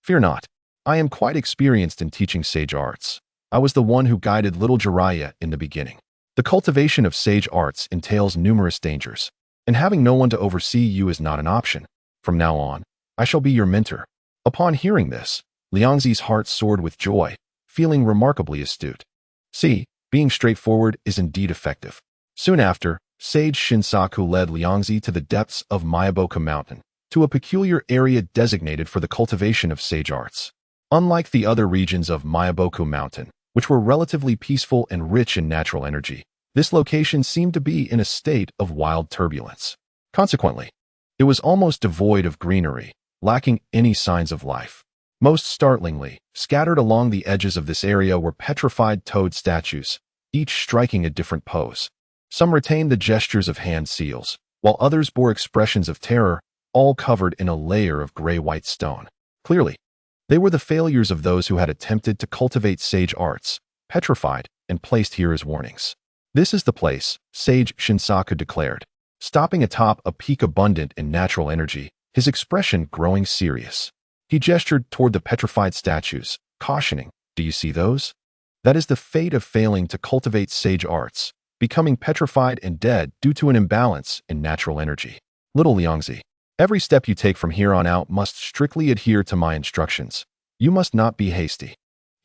Fear not. I am quite experienced in teaching sage arts. I was the one who guided little Jiraiya in the beginning. The cultivation of sage arts entails numerous dangers, and having no one to oversee you is not an option. From now on, I shall be your mentor." Upon hearing this, Liangzi's heart soared with joy, feeling remarkably astute. See, being straightforward is indeed effective. Soon after, Sage Shinsaku led Liangzi to the depths of Miyaboku Mountain, to a peculiar area designated for the cultivation of sage arts. Unlike the other regions of Miyaboku Mountain, which were relatively peaceful and rich in natural energy, this location seemed to be in a state of wild turbulence. Consequently, it was almost devoid of greenery, lacking any signs of life. Most startlingly, scattered along the edges of this area were petrified toad statues, each striking a different pose. Some retained the gestures of hand seals, while others bore expressions of terror, all covered in a layer of gray-white stone. Clearly, they were the failures of those who had attempted to cultivate sage arts, petrified and placed here as warnings. "This is the place," Sage Shinsaku declared, stopping atop a peak abundant in natural energy, his expression growing serious. He gestured toward the petrified statues, cautioning, "Do you see those? That is the fate of failing to cultivate sage arts, becoming petrified and dead due to an imbalance in natural energy. Little Liangzi, every step you take from here on out must strictly adhere to my instructions. You must not be hasty."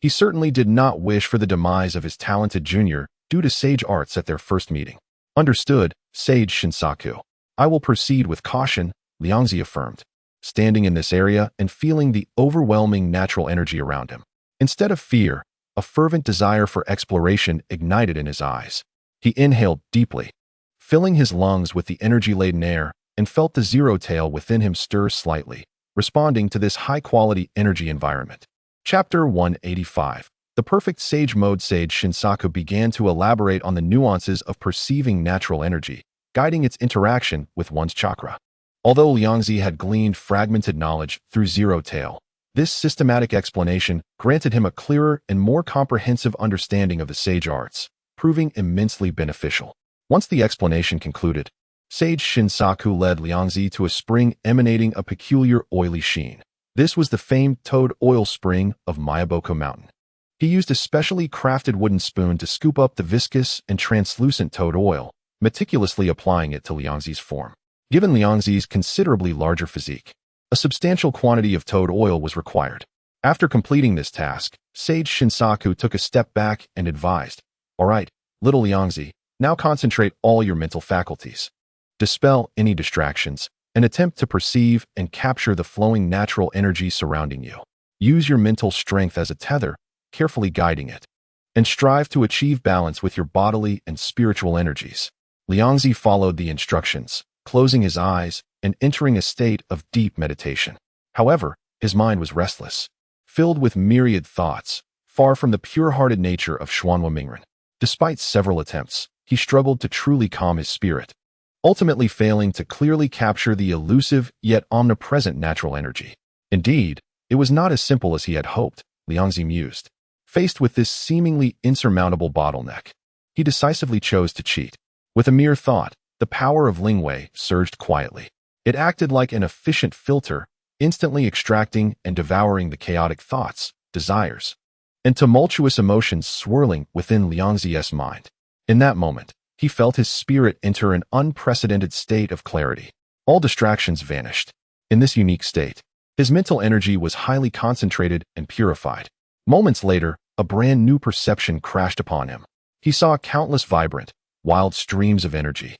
He certainly did not wish for the demise of his talented junior due to sage arts at their first meeting. "Understood, Sage Shinsaku. I will proceed with caution," Liangzi affirmed, standing in this area and feeling the overwhelming natural energy around him. Instead of fear, a fervent desire for exploration ignited in his eyes. He inhaled deeply, filling his lungs with the energy-laden air, and felt the zero tail within him stir slightly, responding to this high-quality energy environment. Chapter 185. The perfect sage mode. Sage Shinsaku began to elaborate on the nuances of perceiving natural energy, guiding its interaction with one's chakra. Although Liangzi had gleaned fragmented knowledge through Zero Tail, this systematic explanation granted him a clearer and more comprehensive understanding of the sage arts, proving immensely beneficial. Once the explanation concluded, Sage Shinsaku led Liangzi to a spring emanating a peculiar oily sheen. This was the famed toad oil spring of Miyaboku Mountain. He used a specially crafted wooden spoon to scoop up the viscous and translucent toad oil, meticulously applying it to Liangzi's form. Given Liangzi's considerably larger physique, a substantial quantity of toad oil was required. After completing this task, Sage Shinsaku took a step back and advised, "All right, little Liangzi, now concentrate all your mental faculties. Dispel any distractions, and attempt to perceive and capture the flowing natural energy surrounding you. Use your mental strength as a tether, carefully guiding it, and strive to achieve balance with your bodily and spiritual energies." Liangzi followed the instructions, closing his eyes and entering a state of deep meditation. However, his mind was restless, filled with myriad thoughts, far from the pure-hearted nature of Xuanhua Mingren. Despite several attempts, he struggled to truly calm his spirit, ultimately failing to clearly capture the elusive yet omnipresent natural energy. Indeed, it was not as simple as he had hoped, Liangzi mused. Faced with this seemingly insurmountable bottleneck, he decisively chose to cheat. With a mere thought, the power of Lingwei surged quietly. It acted like an efficient filter, instantly extracting and devouring the chaotic thoughts, desires, and tumultuous emotions swirling within Liangzi's mind. In that moment, he felt his spirit enter an unprecedented state of clarity. All distractions vanished. In this unique state, his mental energy was highly concentrated and purified. Moments later, a brand new perception crashed upon him. He saw countless vibrant, wild streams of energy,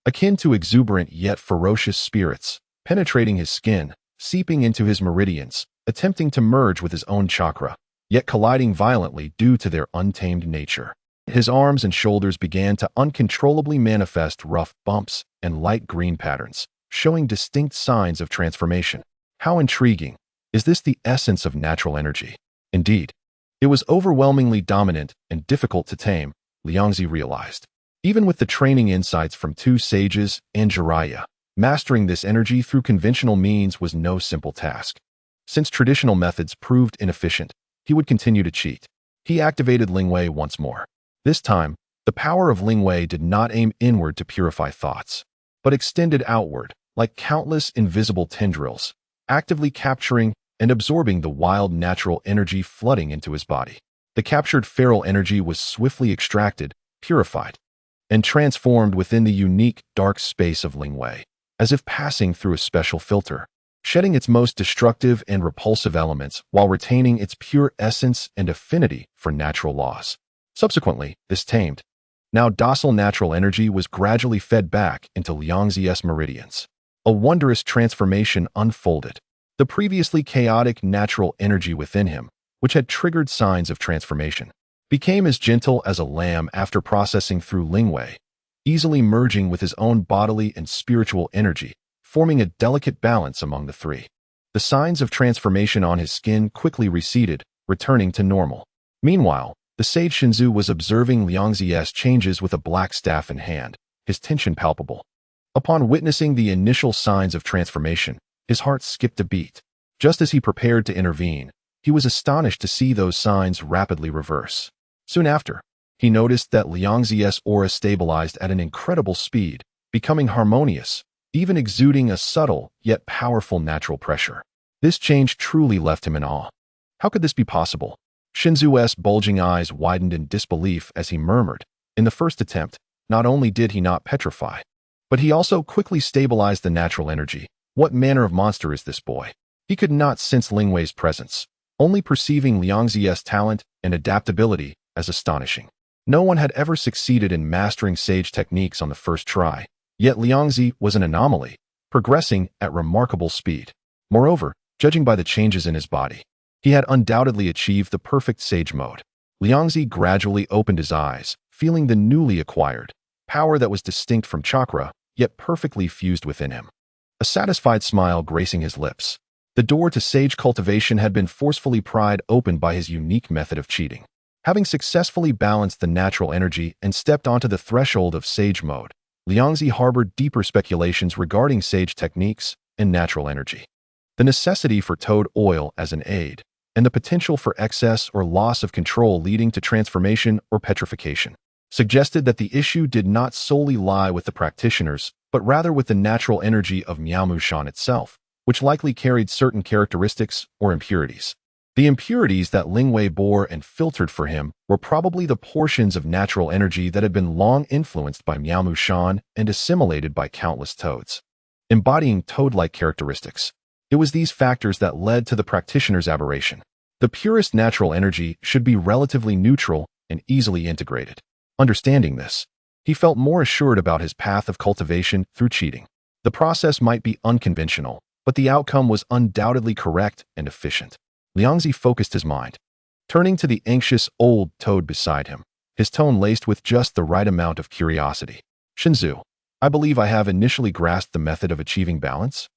akin to exuberant yet ferocious spirits, penetrating his skin, seeping into his meridians, attempting to merge with his own chakra, yet colliding violently due to their untamed nature. His arms and shoulders began to uncontrollably manifest rough bumps and light green patterns, showing distinct signs of transformation. How intriguing! Is this the essence of natural energy? Indeed, it was overwhelmingly dominant and difficult to tame, Liangzi realized. Even with the training insights from two sages and Jiraiya, mastering this energy through conventional means was no simple task. Since traditional methods proved inefficient, he would continue to cheat. He activated Lingwei once more. This time, the power of Lingwei did not aim inward to purify thoughts, but extended outward, like countless invisible tendrils, actively capturing and absorbing the wild natural energy flooding into his body. The captured feral energy was swiftly extracted, purified, and transformed within the unique dark space of Lingwei, as if passing through a special filter, shedding its most destructive and repulsive elements while retaining its pure essence and affinity for natural laws. Subsequently, this tamed, now docile natural energy was gradually fed back into Liangzi's meridians. A wondrous transformation unfolded. The previously chaotic natural energy within him, which had triggered signs of transformation, became as gentle as a lamb after processing through Lingwei, easily merging with his own bodily and spiritual energy, forming a delicate balance among the three. The signs of transformation on his skin quickly receded, returning to normal. Meanwhile, the sage Shinzu was observing Liangzi's changes with a black staff in hand, his tension palpable. Upon witnessing the initial signs of transformation, his heart skipped a beat. Just as he prepared to intervene, he was astonished to see those signs rapidly reverse. Soon after, he noticed that Liangzi's aura stabilized at an incredible speed, becoming harmonious, even exuding a subtle yet powerful natural pressure. This change truly left him in awe. How could this be possible? Shinzu's bulging eyes widened in disbelief as he murmured. In the first attempt, not only did he not petrify, but he also quickly stabilized the natural energy. What manner of monster is this boy? He could not sense Lingwei's presence, only perceiving Liangzi's talent and adaptability as astonishing. No one had ever succeeded in mastering sage techniques on the first try, yet Liangzi was an anomaly, progressing at remarkable speed. Moreover, judging by the changes in his body, he had undoubtedly achieved the perfect sage mode. Liangzi gradually opened his eyes, feeling the newly acquired power that was distinct from chakra, yet perfectly fused within him. A satisfied smile gracing his lips. The door to sage cultivation had been forcefully pried open by his unique method of cheating. Having successfully balanced the natural energy and stepped onto the threshold of sage mode, Liangzi harbored deeper speculations regarding sage techniques and natural energy. The necessity for toad oil as an aid, and the potential for excess or loss of control leading to transformation or petrification, suggested that the issue did not solely lie with the practitioners, but rather with the natural energy of Miaomushan itself, which likely carried certain characteristics or impurities. The impurities that Lingwei bore and filtered for him were probably the portions of natural energy that had been long influenced by Miaomushan and assimilated by countless toads. Embodying toad-like characteristics, it was these factors that led to the practitioner's aberration. The purest natural energy should be relatively neutral and easily integrated. Understanding this, he felt more assured about his path of cultivation through cheating. The process might be unconventional, but the outcome was undoubtedly correct and efficient. Liangzi focused his mind, turning to the anxious old toad beside him, his tone laced with just the right amount of curiosity. Shinzu, I believe I have initially grasped the method of achieving balance.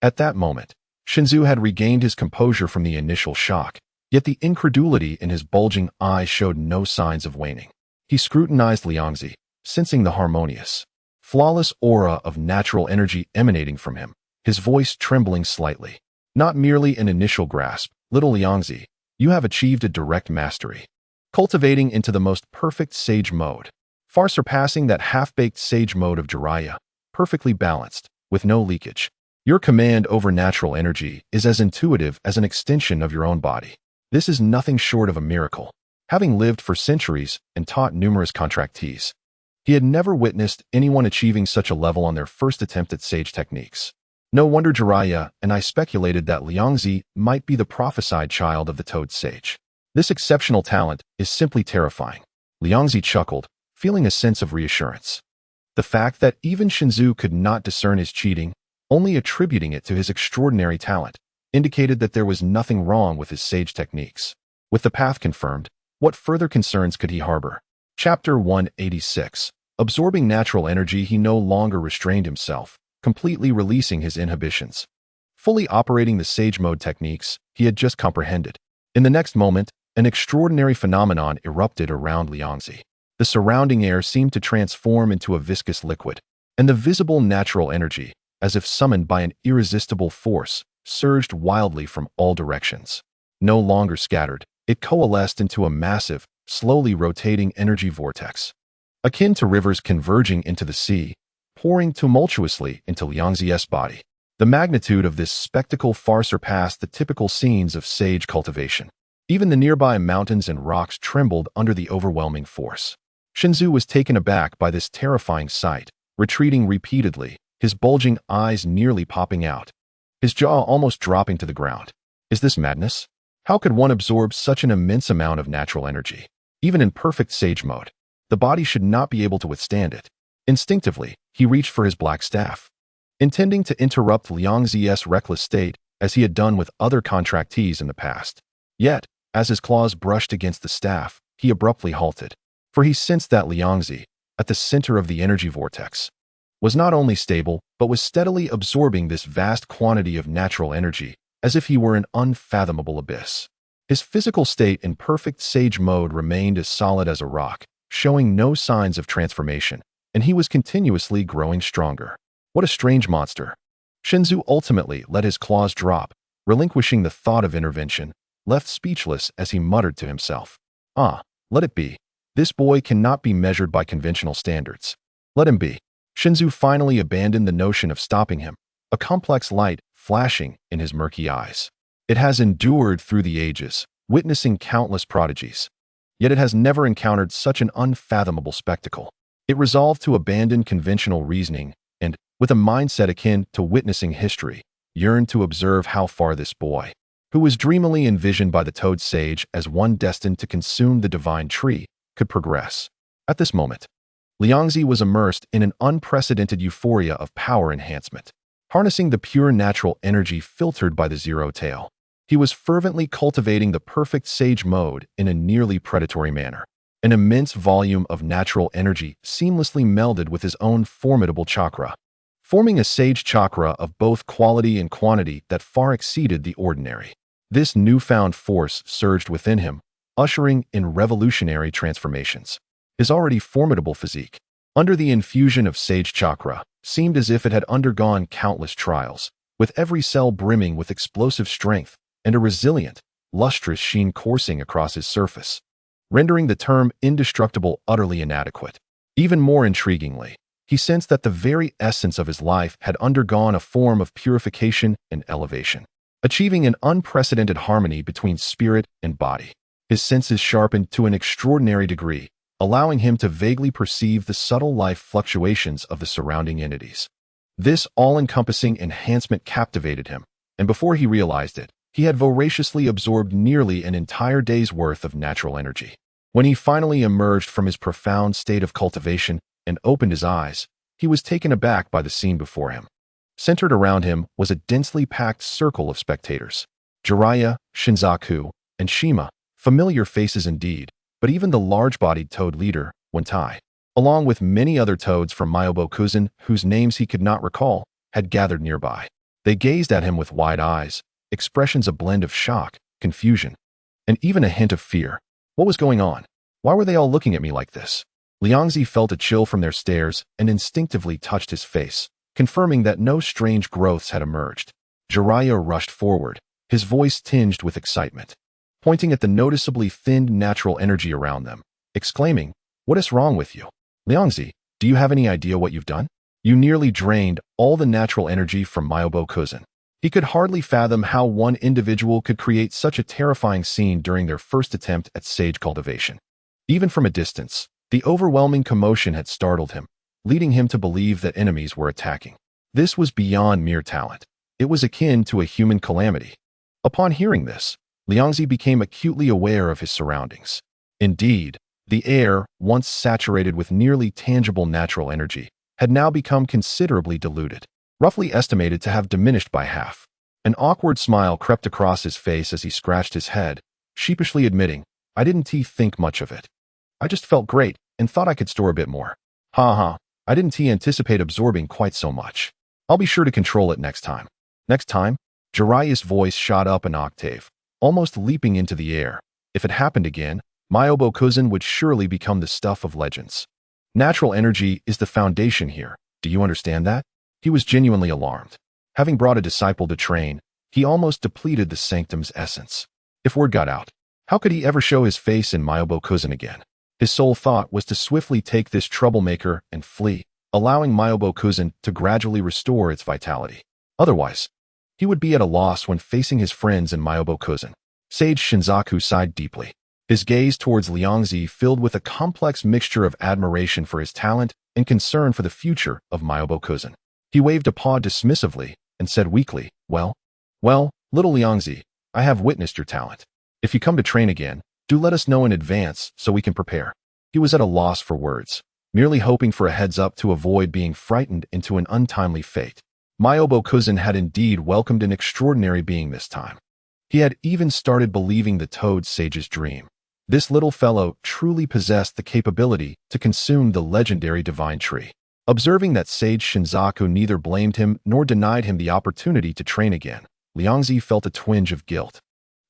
At that moment, Shinzu had regained his composure from the initial shock, yet the incredulity in his bulging eyes showed no signs of waning. He scrutinized Liangzi, sensing the harmonious, flawless aura of natural energy emanating from him, his voice trembling slightly. Not merely an initial grasp, little Liangzi, you have achieved a direct mastery, cultivating into the most perfect sage mode, far surpassing that half-baked sage mode of Jiraiya, perfectly balanced, with no leakage. Your command over natural energy is as intuitive as an extension of your own body. This is nothing short of a miracle. Having lived for centuries and taught numerous contractees, he had never witnessed anyone achieving such a level on their first attempt at sage techniques. No wonder Jiraiya and I speculated that Liangzi might be the prophesied child of the Toad Sage. This exceptional talent is simply terrifying. Liangzi chuckled, feeling a sense of reassurance. The fact that even Shinzu could not discern his cheating, only attributing it to his extraordinary talent, indicated that there was nothing wrong with his sage techniques. With the path confirmed, what further concerns could he harbor? Chapter 186. Absorbing natural energy, he no longer restrained himself, completely releasing his inhibitions. Fully operating the sage mode techniques he had just comprehended. In the next moment, an extraordinary phenomenon erupted around Liangzi. The surrounding air seemed to transform into a viscous liquid, and the visible natural energy, as if summoned by an irresistible force, surged wildly from all directions. No longer scattered, it coalesced into a massive, slowly rotating energy vortex, akin to rivers converging into the sea, pouring tumultuously into Liangzi's body. The magnitude of this spectacle far surpassed the typical scenes of sage cultivation. Even the nearby mountains and rocks trembled under the overwhelming force. Shinzu was taken aback by this terrifying sight, retreating repeatedly, his bulging eyes nearly popping out, his jaw almost dropping to the ground. Is this madness? How could one absorb such an immense amount of natural energy? Even in perfect sage mode, the body should not be able to withstand it. Instinctively, he reached for his black staff, intending to interrupt Liangzi's reckless state as he had done with other contractees in the past. Yet, as his claws brushed against the staff, he abruptly halted, for he sensed that Liangzi, at the center of the energy vortex, was not only stable, but was steadily absorbing this vast quantity of natural energy, as if he were an unfathomable abyss. His physical state in perfect sage mode remained as solid as a rock, showing no signs of transformation, and he was continuously growing stronger. What a strange monster. Shinzu ultimately let his claws drop, relinquishing the thought of intervention, left speechless as he muttered to himself. Let it be. This boy cannot be measured by conventional standards. Let him be. Shinzu finally abandoned the notion of stopping him, a complex light flashing in his murky eyes. It has endured through the ages, witnessing countless prodigies. Yet it has never encountered such an unfathomable spectacle. It resolved to abandon conventional reasoning and, with a mindset akin to witnessing history, yearned to observe how far this boy, who was dreamily envisioned by the Toad Sage as one destined to consume the divine tree, could progress. At this moment, Liangzi was immersed in an unprecedented euphoria of power enhancement. Harnessing the pure natural energy filtered by the Zero Tail, he was fervently cultivating the perfect sage mode in a nearly predatory manner. An immense volume of natural energy seamlessly melded with his own formidable chakra, forming a sage chakra of both quality and quantity that far exceeded the ordinary. This newfound force surged within him, ushering in revolutionary transformations. His already formidable physique, under the infusion of sage chakra, seemed as if it had undergone countless trials, with every cell brimming with explosive strength and a resilient, lustrous sheen coursing across his surface, rendering the term indestructible utterly inadequate. Even more intriguingly, he sensed that the very essence of his life had undergone a form of purification and elevation, achieving an unprecedented harmony between spirit and body. His senses sharpened to an extraordinary degree, allowing him to vaguely perceive the subtle life fluctuations of the surrounding entities. This all-encompassing enhancement captivated him, and before he realized it, he had voraciously absorbed nearly an entire day's worth of natural energy. When he finally emerged from his profound state of cultivation and opened his eyes, he was taken aback by the scene before him. Centered around him was a densely packed circle of spectators. Jiraiya, Shinzaku, and Shima, familiar faces indeed, but even the large-bodied toad leader, Wentai, along with many other toads from Myobokuzen whose names he could not recall, had gathered nearby. They gazed at him with wide eyes, expressions a blend of shock, confusion, and even a hint of fear. What was going on? Why were they all looking at me like this? Liangzi felt a chill from their stares and instinctively touched his face, confirming that no strange growths had emerged. Jiraiya rushed forward, his voice tinged with excitement, pointing at the noticeably thinned natural energy around them, exclaiming, "What is wrong with you? Liangzi, do you have any idea what you've done? You nearly drained all the natural energy from Myobokuzen." He could hardly fathom how one individual could create such a terrifying scene during their first attempt at sage cultivation. Even from a distance, the overwhelming commotion had startled him, leading him to believe that enemies were attacking. This was beyond mere talent. It was akin to a human calamity. Upon hearing this, Liangzi became acutely aware of his surroundings. Indeed, the air, once saturated with nearly tangible natural energy, had now become considerably diluted, roughly estimated to have diminished by half. An awkward smile crept across his face as he scratched his head, sheepishly admitting, "I didn't think much of it. I just felt great and thought I could store a bit more. I didn't anticipate absorbing quite so much. I'll be sure to control it next time." Next time? Jiraiya's voice shot up an octave, almost leaping into the air. If it happened again, Myobokuzen would surely become the stuff of legends. Natural energy is the foundation here. Do you understand that? He was genuinely alarmed. Having brought a disciple to train, he almost depleted the sanctum's essence. If word got out, how could he ever show his face in Myobokuzen again? His sole thought was to swiftly take this troublemaker and flee, allowing Myobokuzen to gradually restore its vitality. Otherwise, he would be at a loss when facing his friends in Myobokuzen. Sage Shinzaku sighed deeply. His gaze towards Liangzi filled with a complex mixture of admiration for his talent and concern for the future of Myobokuzen. He waved a paw dismissively and said weakly, Well, little Liangzi, I have witnessed your talent. If you come to train again, do let us know in advance so we can prepare." He was at a loss for words, merely hoping for a heads-up to avoid being frightened into an untimely fate. Myobokuzen had indeed welcomed an extraordinary being this time. He had even started believing the Toad Sage's dream. This little fellow truly possessed the capability to consume the legendary divine tree. Observing that Sage Shinzaku neither blamed him nor denied him the opportunity to train again, Liangzi felt a twinge of guilt.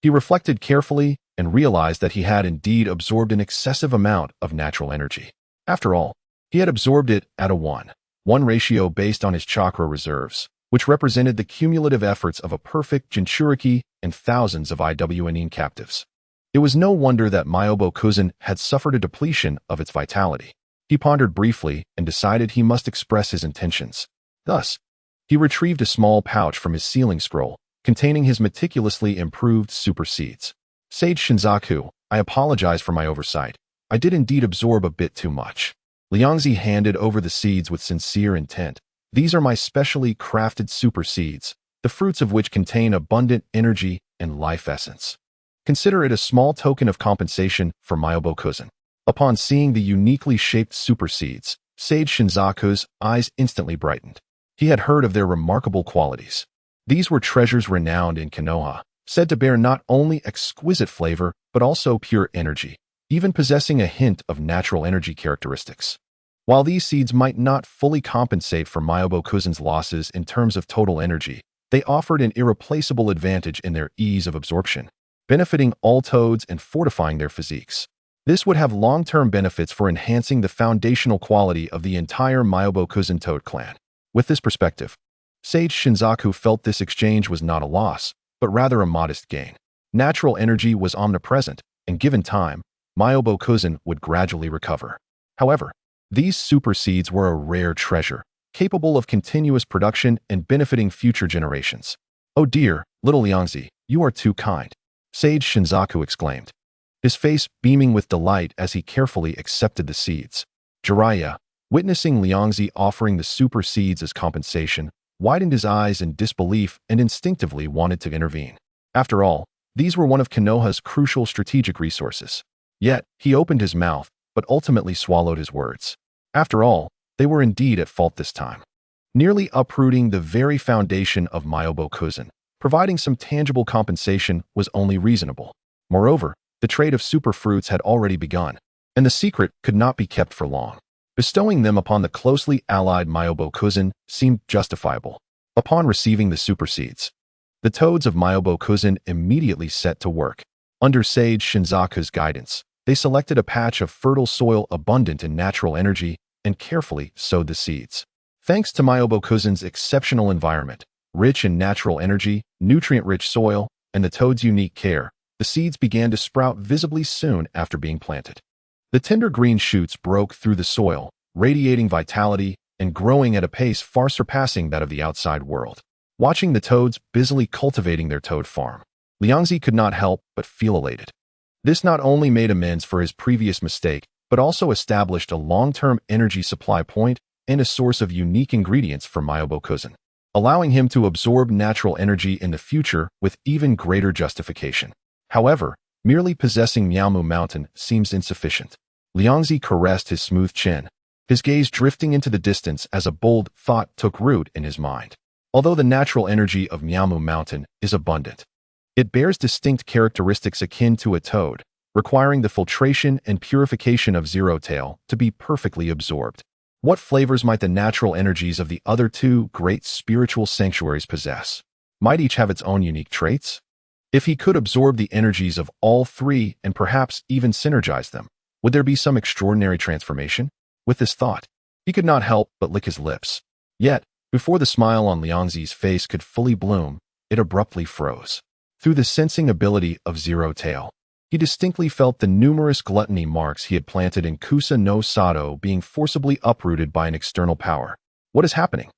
He reflected carefully and realized that he had indeed absorbed an excessive amount of natural energy. After all, he had absorbed it at a 1:1 ratio based on his chakra reserves, which represented the cumulative efforts of a perfect Jinchuriki and thousands of IWNine captives. It was no wonder that Myobokuzen had suffered a depletion of its vitality. He pondered briefly and decided he must express his intentions. Thus, he retrieved a small pouch from his sealing scroll, containing his meticulously improved super seeds. "Sage Shinzaku, I apologize for my oversight. I did indeed absorb a bit too much." Liangzi handed over the seeds with sincere intent. "These are my specially crafted super seeds, the fruits of which contain abundant energy and life essence. Consider it a small token of compensation for Myobokuzen." Upon seeing the uniquely shaped super seeds, Sage Shinzaku's eyes instantly brightened. He had heard of their remarkable qualities. These were treasures renowned in Konoha, said to bear not only exquisite flavor, but also pure energy, even possessing a hint of natural energy characteristics. While these seeds might not fully compensate for Myobokuzen's losses in terms of total energy, they offered an irreplaceable advantage in their ease of absorption, benefiting all toads and fortifying their physiques. This would have long-term benefits for enhancing the foundational quality of the entire Myobokuzen toad clan. With this perspective, Sage Shinzaku felt this exchange was not a loss, but rather a modest gain. Natural energy was omnipresent, and given time, Myobokuzen would gradually recover. However, these super seeds were a rare treasure, capable of continuous production and benefiting future generations. "Oh dear, little Liangzi, you are too kind," Sage Shinzaku exclaimed, his face beaming with delight as he carefully accepted the seeds. Jiraiya, witnessing Liangzi offering the super seeds as compensation, widened his eyes in disbelief and instinctively wanted to intervene. After all, these were one of Konoha's crucial strategic resources. Yet, he opened his mouth, but ultimately swallowed his words. After all, they were indeed at fault this time. Nearly uprooting the very foundation of Myobokuzen, providing some tangible compensation was only reasonable. Moreover, the trade of superfruits had already begun, and the secret could not be kept for long. Bestowing them upon the closely allied Myobokuzen seemed justifiable. Upon receiving the super seeds, the toads of Myobokuzen immediately set to work. Under Sage Shinzaku's guidance, they selected a patch of fertile soil abundant in natural energy and carefully sowed the seeds. Thanks to Myobokuzen's exceptional environment, rich in natural energy, nutrient-rich soil, and the toad's unique care, the seeds began to sprout visibly soon after being planted. The tender green shoots broke through the soil, radiating vitality and growing at a pace far surpassing that of the outside world. Watching the toads busily cultivating their toad farm, Liangzi could not help but feel elated. This not only made amends for his previous mistake, but also established a long-term energy supply point and a source of unique ingredients for Myobokuzen, allowing him to absorb natural energy in the future with even greater justification. However, merely possessing Miaomu Mountain seems insufficient. Liangzi caressed his smooth chin, his gaze drifting into the distance as a bold thought took root in his mind. Although the natural energy of Miaomu Mountain is abundant, it bears distinct characteristics akin to a toad, requiring the filtration and purification of Zero Tail to be perfectly absorbed. What flavors might the natural energies of the other two great spiritual sanctuaries possess? Might each have its own unique traits? If he could absorb the energies of all three and perhaps even synergize them, would there be some extraordinary transformation? With this thought, he could not help but lick his lips. Yet, before the smile on Liangzi's face could fully bloom, it abruptly froze. Through the sensing ability of Zero Tail, he distinctly felt the numerous gluttony marks he had planted in Kusa no Sato being forcibly uprooted by an external power. What is happening?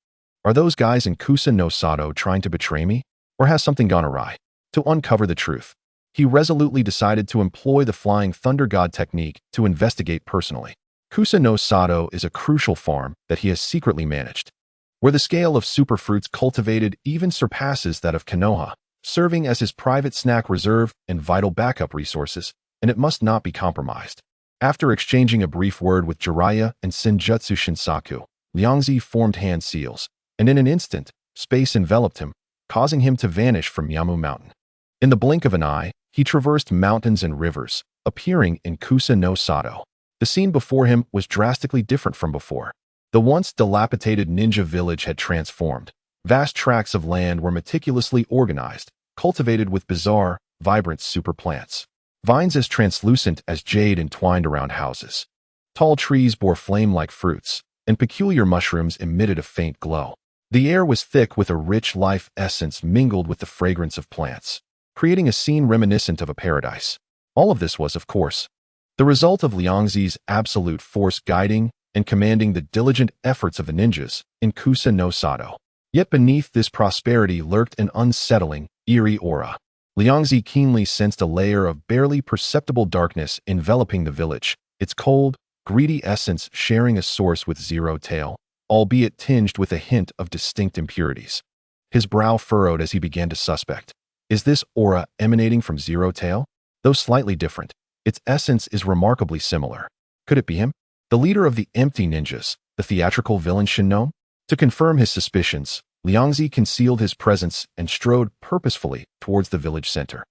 Are those guys in Kusa no Sato trying to betray me? Or has something gone awry? To uncover the truth, he resolutely decided to employ the Flying Thunder God technique to investigate personally. Kusa no Sato is a crucial farm that he has secretly managed, where the scale of superfruits cultivated even surpasses that of Konoha, serving as his private snack reserve and vital backup resources, and it must not be compromised. After exchanging a brief word with Jiraiya and Senjutsu Shinsaku, Liangzi formed hand seals, and in an instant, space enveloped him, causing him to vanish from Yamu Mountain. In the blink of an eye, he traversed mountains and rivers, appearing in Kusa no Sato. The scene before him was drastically different from before. The once dilapidated ninja village had transformed. Vast tracts of land were meticulously organized, cultivated with bizarre, vibrant super plants. Vines as translucent as jade entwined around houses. Tall trees bore flame-like fruits, and peculiar mushrooms emitted a faint glow. The air was thick with a rich life essence mingled with the fragrance of plants, creating a scene reminiscent of a paradise. All of this was, of course, the result of Liangzi's absolute force guiding and commanding the diligent efforts of the ninjas in Kusa no Sato. Yet beneath this prosperity lurked an unsettling, eerie aura. Liangzi keenly sensed a layer of barely perceptible darkness enveloping the village, its cold, greedy essence sharing a source with Zero Tail, albeit tinged with a hint of distinct impurities. His brow furrowed as he began to suspect. Is this aura emanating from Zero Tail? Though slightly different, its essence is remarkably similar. Could it be him? The leader of the Empty Ninjas, the theatrical villain Shinnon? To confirm his suspicions, Liangzi concealed his presence and strode purposefully towards the village center,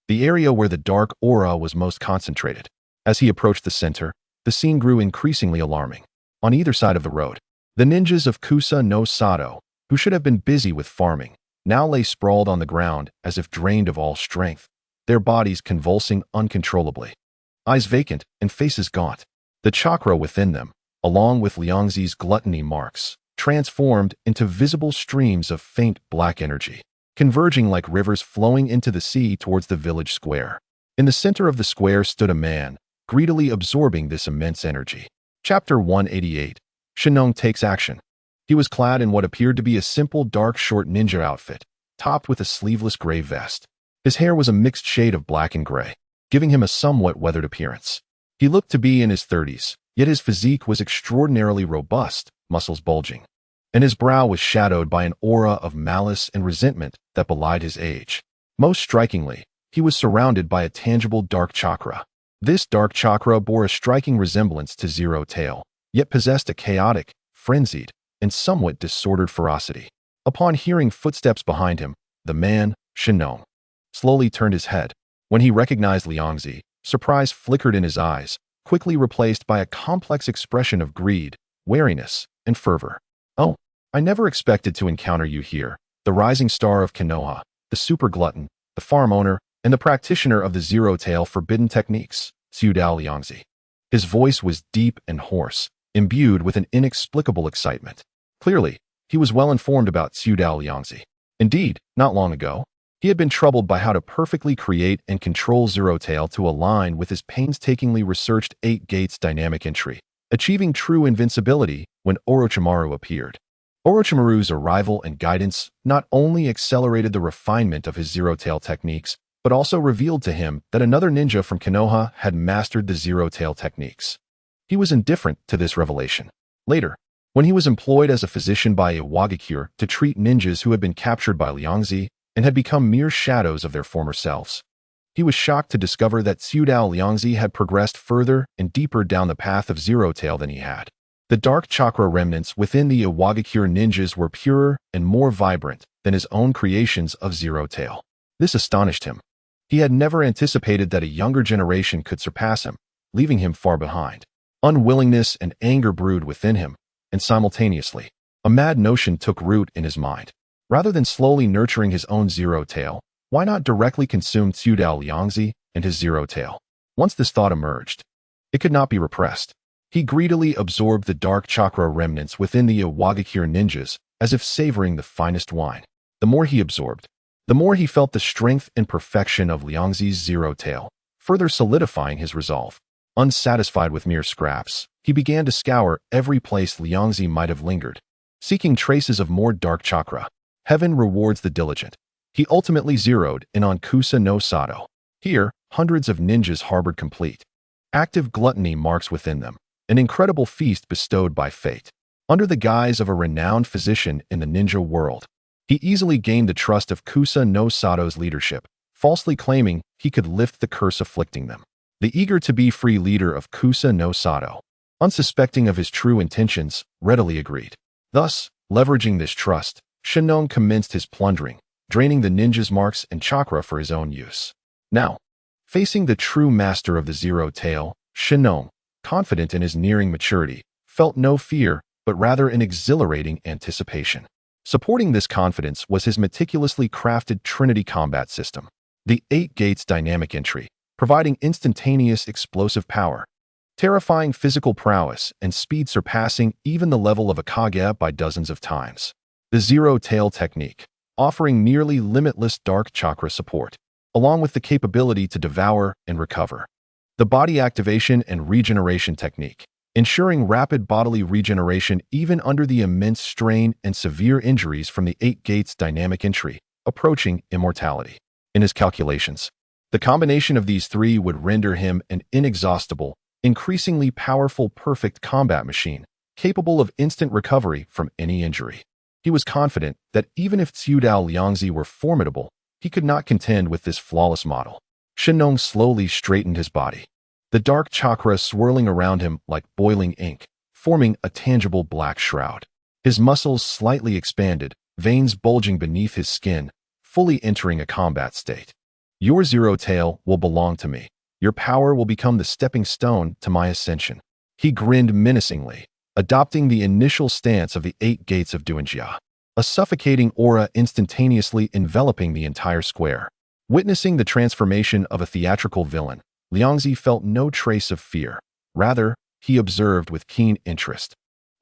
the area where the dark aura was most concentrated. As he approached the center, the scene grew increasingly alarming. On either side of the road, the ninjas of Kusa no Sato, who should have been busy with farming, now lay sprawled on the ground as if drained of all strength, their bodies convulsing uncontrollably. Eyes vacant and faces gaunt. The chakra within them, along with Liangzi's gluttony marks, transformed into visible streams of faint black energy, converging like rivers flowing into the sea towards the village square. In the center of the square stood a man, greedily absorbing this immense energy. Chapter 188. Shinnon takes action. He was clad in what appeared to be a simple dark short ninja outfit, topped with a sleeveless gray vest. His hair was a mixed shade of black and gray, giving him a somewhat weathered appearance. He looked to be in his 30s, yet his physique was extraordinarily robust, muscles bulging, and his brow was shadowed by an aura of malice and resentment that belied his age. Most strikingly, he was surrounded by a tangible dark chakra. This dark chakra bore a striking resemblance to Zero Tail, yet possessed a chaotic, frenzied, and somewhat disordered ferocity. Upon hearing footsteps behind him, the man, Shinnon, slowly turned his head. When he recognized Liangzi, surprise flickered in his eyes, quickly replaced by a complex expression of greed, wariness, and fervor. Oh, I never expected to encounter you here, the rising star of Konoha, the super glutton, the farm owner, and the practitioner of the Zero Tail forbidden techniques, Suidao Liangzi. His voice was deep and hoarse, imbued with an inexplicable excitement. Clearly, he was well informed about Suidao Liangzi. Indeed, not long ago, he had been troubled by how to perfectly create and control Zero Tail to align with his painstakingly researched 8 Gates dynamic entry, achieving true invincibility when Orochimaru appeared. Orochimaru's arrival and guidance not only accelerated the refinement of his Zero Tail techniques, but also revealed to him that another ninja from Konoha had mastered the Zero Tail techniques. He was indifferent to this revelation. Later, when he was employed as a physician by Iwagakure to treat ninjas who had been captured by Liangzi and had become mere shadows of their former selves, he was shocked to discover that Suidao Liangzi had progressed further and deeper down the path of Zero Tail than he had. The dark chakra remnants within the Iwagakure ninjas were purer and more vibrant than his own creations of Zero Tail. This astonished him. He had never anticipated that a younger generation could surpass him, leaving him far behind. Unwillingness and anger brewed within him, and simultaneously, a mad notion took root in his mind. Rather than slowly nurturing his own Zero Tail, why not directly consume Suidao Liangzi and his Zero Tail? Once this thought emerged, it could not be repressed. He greedily absorbed the dark chakra remnants within the Iwagakure ninjas as if savoring the finest wine. The more he absorbed, the more he felt the strength and perfection of Liangzi's Zero Tail, further solidifying his resolve. Unsatisfied with mere scraps, he began to scour every place Liangzi might have lingered, Seeking traces of more dark chakra, heaven rewards the diligent. He ultimately zeroed in on Kusa no Sato. Here, hundreds of ninjas harbored complete active gluttony marks within them, an incredible feast bestowed by fate. Under the guise of a renowned physician in the ninja world, he easily gained the trust of Kusa no Sato's leadership, falsely claiming he could lift the curse afflicting them. The eager-to-be-free leader of Kusa no Sato, unsuspecting of his true intentions, readily agreed. Thus, leveraging this trust, Shinong commenced his plundering, draining the ninja's marks and chakra for his own use. Now, facing the true master of the Zero Tail, Shinong, confident in his nearing maturity, felt no fear, but rather an exhilarating anticipation. Supporting this confidence was his meticulously crafted Trinity combat system, the 8 Gates dynamic entry, providing instantaneous explosive power, terrifying physical prowess, and speed surpassing even the level of a Kage by dozens of times. The Zero Tail technique, offering nearly limitless dark chakra support, along with the capability to devour and recover. The body activation and regeneration technique, ensuring rapid bodily regeneration even under the immense strain and severe injuries from the 8 Gates dynamic entry, approaching immortality. In his calculations, the combination of these three would render him an inexhaustible, increasingly powerful perfect combat machine, capable of instant recovery from any injury. He was confident that even if Tsuedao Liangzi were formidable, he could not contend with this flawless model. Shinong slowly straightened his body, the dark chakra swirling around him like boiling ink, forming a tangible black shroud. His muscles slightly expanded, veins bulging beneath his skin, fully entering a combat state. Your Zero Tail will belong to me. Your power will become the stepping stone to my ascension. He grinned menacingly, adopting the initial stance of the 8 Gates of Duanjia, a suffocating aura instantaneously enveloping the entire square. Witnessing the transformation of a theatrical villain, Liangzi felt no trace of fear. Rather, he observed with keen interest.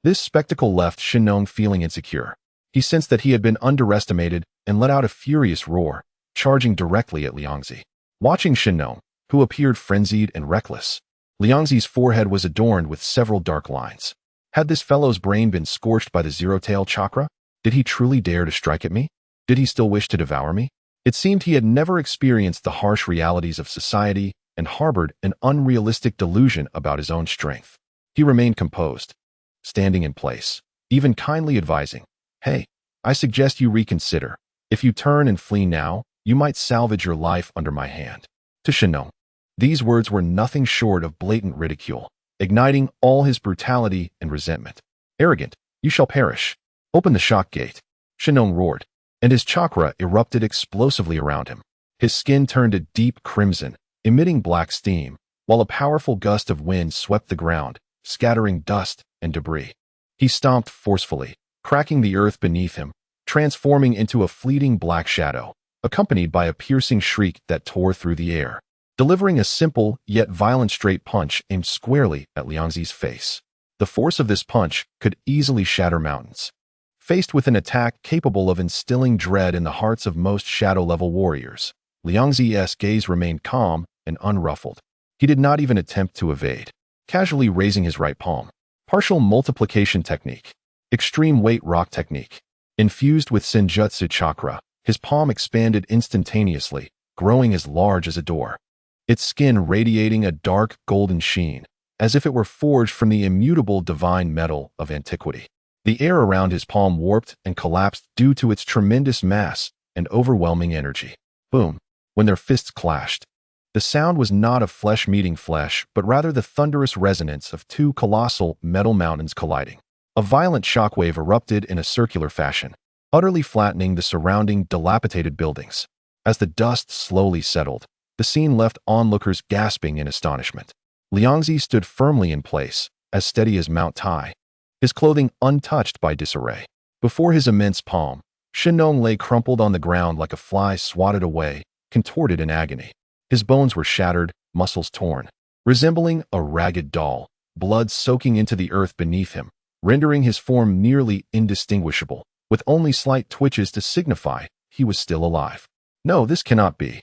This spectacle left Shinong feeling insecure. He sensed that he had been underestimated and let out a furious roar, charging directly at Liangzi. Watching Shinong, who appeared frenzied and reckless, Liangzi's forehead was adorned with several dark lines. Had this fellow's brain been scorched by the Zero Tail chakra? Did he truly dare to strike at me? Did he still wish to devour me? It seemed he had never experienced the harsh realities of society and harbored an unrealistic delusion about his own strength. He remained composed, standing in place, even kindly advising, "Hey, I suggest you reconsider. If you turn and flee now, you might salvage your life under my hand." To Shinong, these words were nothing short of blatant ridicule, igniting all his brutality and resentment. "Arrogant, you shall perish. Open the shock gate," Shinong roared, and his chakra erupted explosively around him. His skin turned a deep crimson, emitting black steam, while a powerful gust of wind swept the ground, scattering dust and debris. He stomped forcefully, cracking the earth beneath him, transforming into a fleeting black shadow, accompanied by a piercing shriek that tore through the air, delivering a simple yet violent straight punch aimed squarely at Liangzi's face. The force of this punch could easily shatter mountains. Faced with an attack capable of instilling dread in the hearts of most shadow-level warriors, Liangzi's gaze remained calm and unruffled. He did not even attempt to evade, casually raising his right palm. Partial multiplication technique. Extreme weight rock technique. Infused with Senjutsu chakra, his palm expanded instantaneously, growing as large as a door. Its skin radiating a dark golden sheen, as if it were forged from the immutable divine metal of antiquity. The air around his palm warped and collapsed due to its tremendous mass and overwhelming energy. Boom! When their fists clashed, the sound was not of flesh meeting flesh, but rather the thunderous resonance of two colossal metal mountains colliding. A violent shockwave erupted in a circular fashion, utterly flattening the surrounding dilapidated buildings. As the dust slowly settled, the scene left onlookers gasping in astonishment. Liangzi stood firmly in place, as steady as Mount Tai, his clothing untouched by disarray. Before his immense palm, Shinong lay crumpled on the ground like a fly swatted away, contorted in agony. His bones were shattered, muscles torn, resembling a ragged doll, blood soaking into the earth beneath him, rendering his form nearly indistinguishable, with only slight twitches to signify he was still alive. No, this cannot be.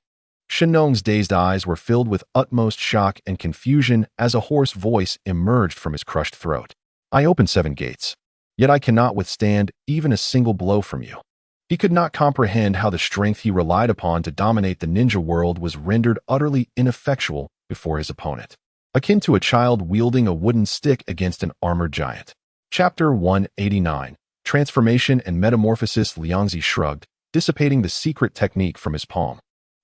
Shinong's dazed eyes were filled with utmost shock and confusion as a hoarse voice emerged from his crushed throat. "I opened 7 gates. yet I cannot withstand even a single blow from you. He could not comprehend how the strength he relied upon to dominate the ninja world was rendered utterly ineffectual before his opponent, akin to a child wielding a wooden stick against an armored giant. Chapter 189. Transformation and Metamorphosis. Liangzi shrugged, dissipating the secret technique from his palm.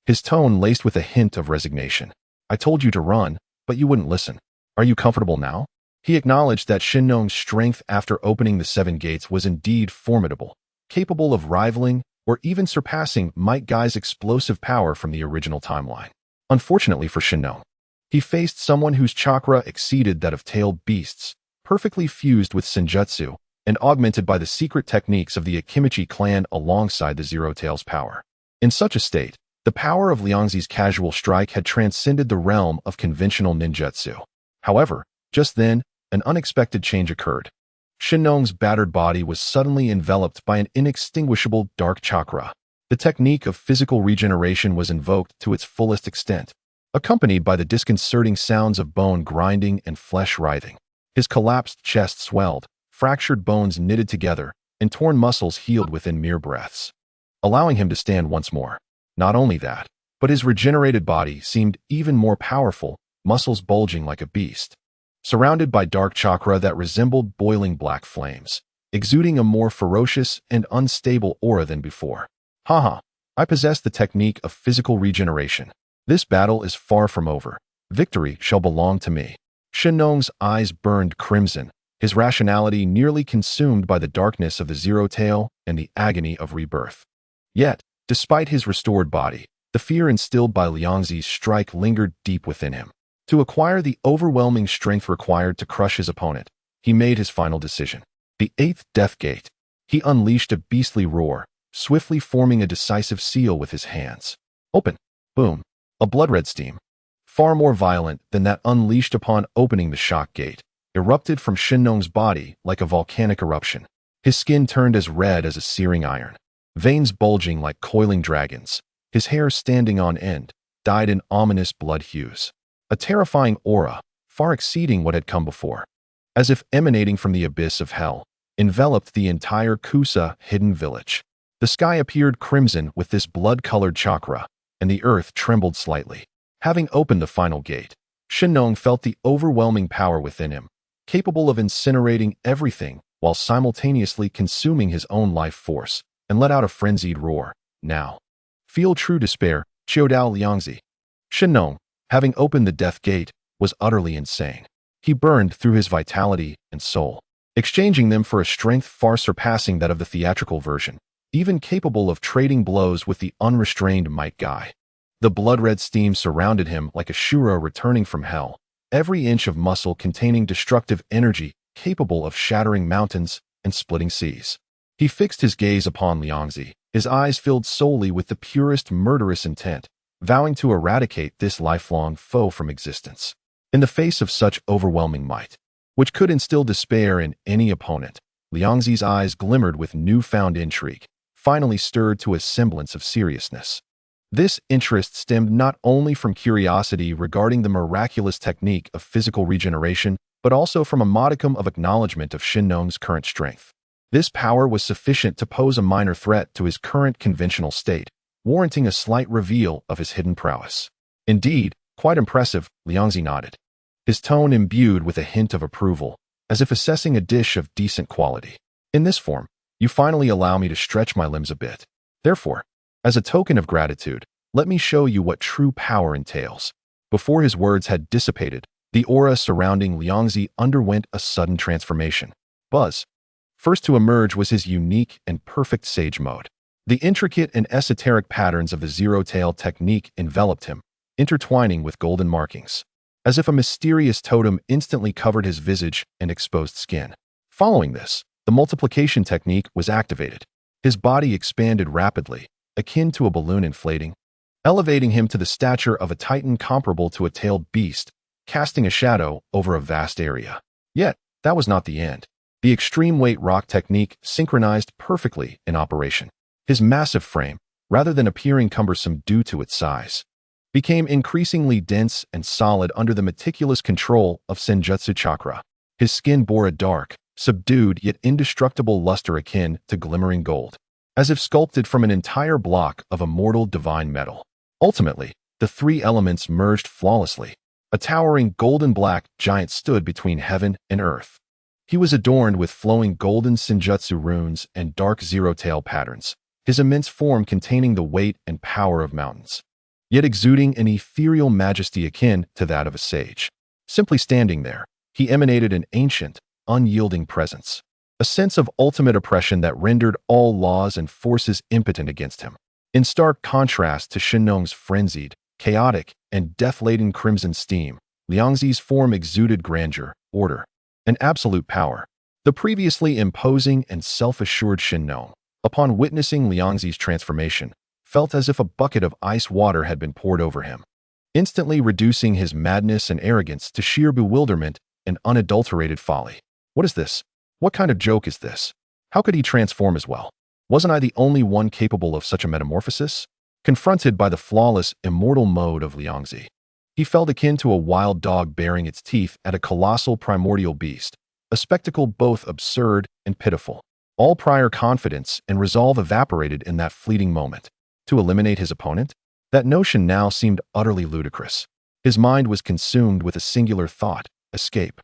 His tone laced with a hint of resignation. I told you to run, but you wouldn't listen. Are you comfortable now? He acknowledged that Shinnong's strength after opening the 7 gates was indeed formidable, capable of rivaling or even surpassing Might Guy's explosive power from the original timeline. Unfortunately for Shinnong, he faced someone whose chakra exceeded that of tailed beasts, perfectly fused with senjutsu and augmented by the secret techniques of the Akimichi clan alongside the Zero Tails power. In such a state, the power of Liangzi's casual strike had transcended the realm of conventional ninjutsu. However, just then, an unexpected change occurred. Shinnong's battered body was suddenly enveloped by an inextinguishable dark chakra. The technique of physical regeneration was invoked to its fullest extent, accompanied by the disconcerting sounds of bone grinding and flesh writhing. His collapsed chest swelled, fractured bones knitted together, and torn muscles healed within mere breaths, allowing him to stand once more. Not only that, but his regenerated body seemed even more powerful, muscles bulging like a beast, surrounded by dark chakra that resembled boiling black flames, exuding a more ferocious and unstable aura than before. Haha, I possess the technique of physical regeneration. This battle is far from over. Victory shall belong to me. Shinnong's eyes burned crimson, his rationality nearly consumed by the darkness of the Zero Tail and the agony of rebirth. Yet, despite his restored body, the fear instilled by Liangzi's strike lingered deep within him. To acquire the overwhelming strength required to crush his opponent, he made his final decision. The 8th Death Gate. He unleashed a beastly roar, swiftly forming a decisive seal with his hands. Open. Boom. A blood-red steam, far more violent than that unleashed upon opening the shock gate, erupted from Shinnong's body like a volcanic eruption. His skin turned as red as a searing iron, veins bulging like coiling dragons, his hair standing on end, dyed in ominous blood hues. A terrifying aura, far exceeding what had come before, as if emanating from the abyss of hell, enveloped the entire Kusa hidden village. The sky appeared crimson with this blood-colored chakra, and the earth trembled slightly. Having opened the final gate, Shinnong felt the overwhelming power within him, capable of incinerating everything while simultaneously consuming his own life force, and let out a frenzied roar. Now, feel true despair, Chiodao Liangzi. Shinnong, having opened the death gate, was utterly insane. He burned through his vitality and soul, exchanging them for a strength far surpassing that of the theatrical version, even capable of trading blows with the unrestrained Might Guy. The blood-red steam surrounded him like a Shura returning from hell, every inch of muscle containing destructive energy capable of shattering mountains and splitting seas. He fixed his gaze upon Liangzi, his eyes filled solely with the purest murderous intent, vowing to eradicate this lifelong foe from existence. In the face of such overwhelming might, which could instill despair in any opponent, Liangzi's eyes glimmered with newfound intrigue, finally stirred to a semblance of seriousness. This interest stemmed not only from curiosity regarding the miraculous technique of physical regeneration, but also from a modicum of acknowledgement of Shinnong's current strength. This power was sufficient to pose a minor threat to his current conventional state, warranting a slight reveal of his hidden prowess. Indeed, quite impressive, Liangzi nodded, his tone imbued with a hint of approval, as if assessing a dish of decent quality. In this form, you finally allow me to stretch my limbs a bit. Therefore, as a token of gratitude, let me show you what true power entails. Before his words had dissipated, the aura surrounding Liangzi underwent a sudden transformation. Buzz. First to emerge was his unique and perfect sage mode. The intricate and esoteric patterns of the zero-tail technique enveloped him, intertwining with golden markings, as if a mysterious totem instantly covered his visage and exposed skin. Following this, the multiplication technique was activated. His body expanded rapidly, akin to a balloon inflating, elevating him to the stature of a titan comparable to a tailed beast, casting a shadow over a vast area. Yet, that was not the end. The extreme weight rock technique synchronized perfectly in operation. His massive frame, rather than appearing cumbersome due to its size, became increasingly dense and solid under the meticulous control of Senjutsu chakra. His skin bore a dark, subdued yet indestructible luster akin to glimmering gold, as if sculpted from an entire block of immortal divine metal. Ultimately, the three elements merged flawlessly. A towering golden-black giant stood between heaven and earth. He was adorned with flowing golden senjutsu runes and dark zero-tail patterns, his immense form containing the weight and power of mountains, yet exuding an ethereal majesty akin to that of a sage. Simply standing there, he emanated an ancient, unyielding presence, a sense of ultimate oppression that rendered all laws and forces impotent against him. In stark contrast to Shinong's frenzied, chaotic, and death-laden crimson steam, Liangzi's form exuded grandeur, order, and absolute power. The previously imposing and self-assured Shinong, upon witnessing Liangzi's transformation, felt as if a bucket of ice water had been poured over him, instantly reducing his madness and arrogance to sheer bewilderment and unadulterated folly. What is this? What kind of joke is this? How could he transform as well? Wasn't I the only one capable of such a metamorphosis? Confronted by the flawless, immortal mode of Liangzi, he felt akin to a wild dog baring its teeth at a colossal primordial beast, a spectacle both absurd and pitiful. All prior confidence and resolve evaporated in that fleeting moment. To eliminate his opponent? That notion now seemed utterly ludicrous. His mind was consumed with a singular thought: escape.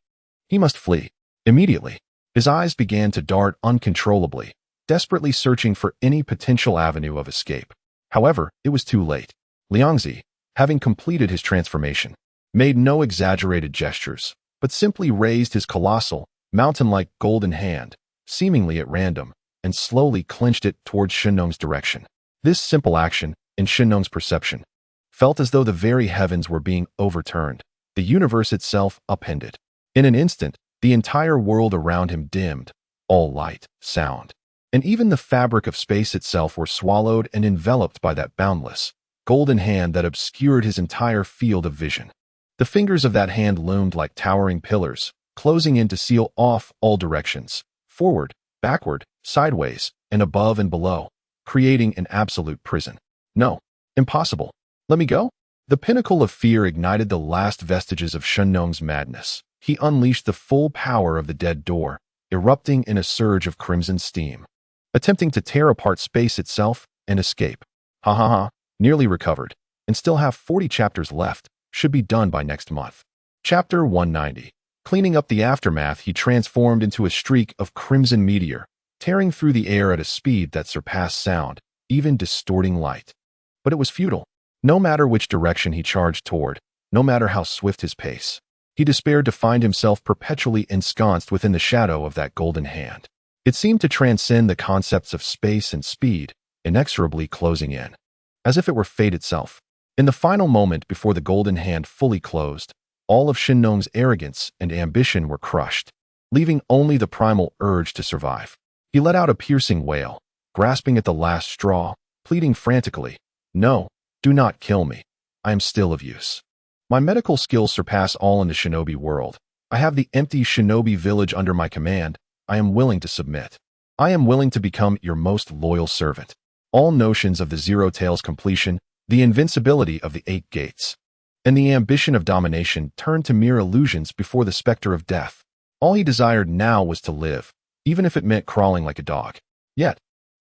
He must flee. Immediately. His eyes began to dart uncontrollably, desperately searching for any potential avenue of escape. However, it was too late. Liangzi, having completed his transformation, made no exaggerated gestures, but simply raised his colossal, mountain-like golden hand, seemingly at random, and slowly clenched it towards Shinong's direction. This simple action, in Shinong's perception, felt as though the very heavens were being overturned, the universe itself upended. In an instant, the entire world around him dimmed, all light, sound, and even the fabric of space itself were swallowed and enveloped by that boundless, golden hand that obscured his entire field of vision. The fingers of that hand loomed like towering pillars, closing in to seal off all directions, forward, backward, sideways, and above and below, creating an absolute prison. No, impossible. Let me go? The pinnacle of fear ignited the last vestiges of Shinong's madness. He unleashed the full power of the dead door, erupting in a surge of crimson steam, attempting to tear apart space itself and escape. Ha ha ha, nearly recovered, and still have 40 chapters left, should be done by next month. Chapter 190. Cleaning up the aftermath, he transformed into a streak of crimson meteor, tearing through the air at a speed that surpassed sound, even distorting light. But it was futile. No matter which direction he charged toward, no matter how swift his pace, he despaired to find himself perpetually ensconced within the shadow of that golden hand. It seemed to transcend the concepts of space and speed, inexorably closing in, as if it were fate itself. In the final moment before the golden hand fully closed, all of Shinong's arrogance and ambition were crushed, leaving only the primal urge to survive. He let out a piercing wail, grasping at the last straw, pleading frantically, "No, do not kill me. I am still of use. My medical skills surpass all in the shinobi world. I have the empty shinobi village under my command. I am willing to submit. I am willing to become your most loyal servant." All notions of the Zero Tail's completion, the invincibility of the Eight Gates, and the ambition of domination turned to mere illusions before the specter of death. All he desired now was to live, even if it meant crawling like a dog. Yet,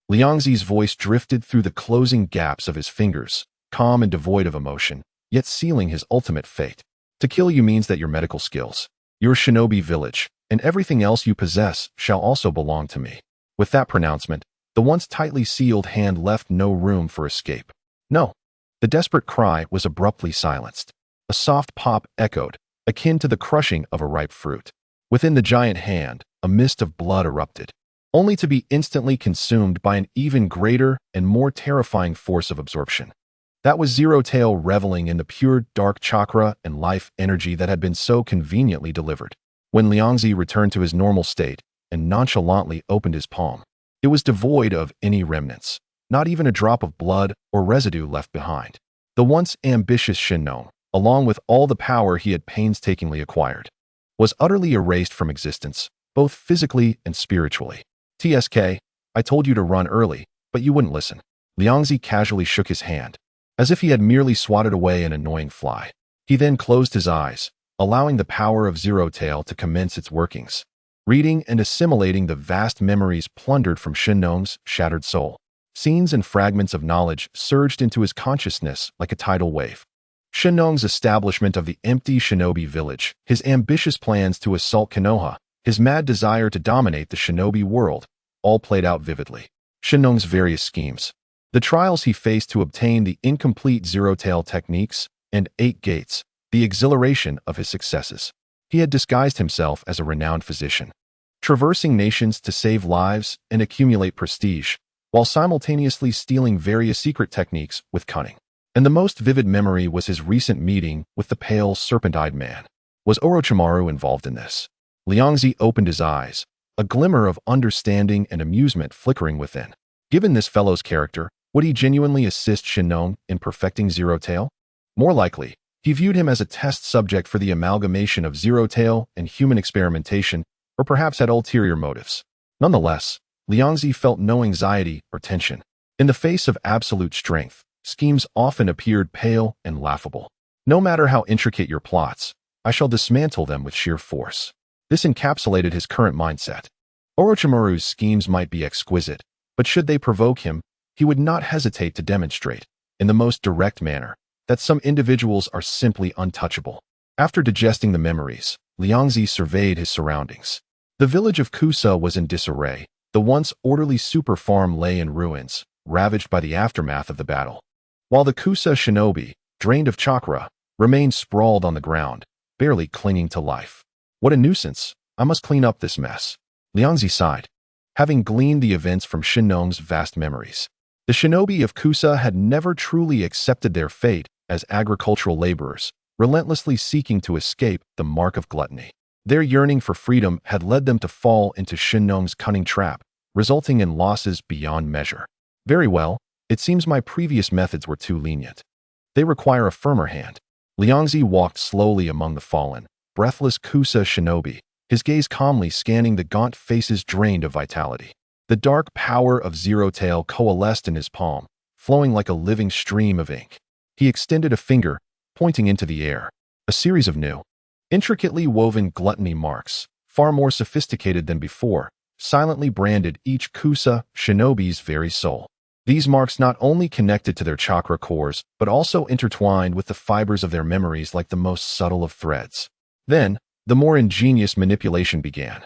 Liangzi's voice drifted through the closing gaps of his fingers, calm and devoid of emotion, yet sealing his ultimate fate. To kill you means that your medical skills, your shinobi village, and everything else you possess shall also belong to me. With that pronouncement, the once tightly sealed hand left no room for escape. No. The desperate cry was abruptly silenced. A soft pop echoed, akin to the crushing of a ripe fruit. Within the giant hand, a mist of blood erupted, only to be instantly consumed by an even greater and more terrifying force of absorption. That was Zero Tail reveling in the pure dark chakra and life energy that had been so conveniently delivered. When Liangzi returned to his normal state and nonchalantly opened his palm, it was devoid of any remnants, not even a drop of blood or residue left behind. The once ambitious Shinong, along with all the power he had painstakingly acquired, was utterly erased from existence, both physically and spiritually. "TSK, I told you to run early, but you wouldn't listen." Liangzi casually shook his hand, as if he had merely swatted away an annoying fly. He then closed his eyes, allowing the power of Zero Tail to commence its workings. reading and assimilating the vast memories plundered from Shinnong's shattered soul. Scenes and fragments of knowledge surged into his consciousness like a tidal wave. Shinnong's establishment of the empty shinobi village, his ambitious plans to assault Konoha, his mad desire to dominate the shinobi world, all played out vividly. Shinnong's various schemes, the trials he faced to obtain the incomplete zero-tail techniques, and 8 gates, the exhilaration of his successes. He had disguised himself as a renowned physician, traversing nations to save lives and accumulate prestige, while simultaneously stealing various secret techniques with cunning. And the most vivid memory was his recent meeting with the pale, serpent-eyed man. Was Orochimaru involved in this? Liangzi opened his eyes, a glimmer of understanding and amusement flickering within. Given this fellow's character, would he genuinely assist Shinnong in perfecting Zero-Tail? More likely, he viewed him as a test subject for the amalgamation of Zero-Tail and human experimentation, or perhaps had ulterior motives. Nonetheless, Liangzi felt no anxiety or tension. In the face of absolute strength, schemes often appeared pale and laughable. No matter how intricate your plots, I shall dismantle them with sheer force. This encapsulated his current mindset. Orochimaru's schemes might be exquisite, but should they provoke him, he would not hesitate to demonstrate, in the most direct manner, that some individuals are simply untouchable. After digesting the memories, Liangzi surveyed his surroundings. The village of Kusa was in disarray. The once orderly super farm lay in ruins, ravaged by the aftermath of the battle. While the Kusa shinobi, drained of chakra, remained sprawled on the ground, barely clinging to life. What a nuisance. I must clean up this mess. Liangzi sighed, having gleaned the events from Shinnong's vast memories. The shinobi of Kusa had never truly accepted their fate as agricultural laborers, relentlessly seeking to escape the mark of gluttony. Their yearning for freedom had led them to fall into Shinnong's cunning trap, resulting in losses beyond measure. Very well, it seems my previous methods were too lenient. They require a firmer hand. Liangzi walked slowly among the fallen, breathless Kusa shinobi, his gaze calmly scanning the gaunt faces drained of vitality. The dark power of Zero-Tail coalesced in his palm, flowing like a living stream of ink. He extended a finger, pointing into the air. A series of new, intricately woven gluttony marks, far more sophisticated than before, silently branded each Kusa shinobi's very soul. These marks not only connected to their chakra cores, but also intertwined with the fibers of their memories like the most subtle of threads. Then, the more ingenious manipulation began.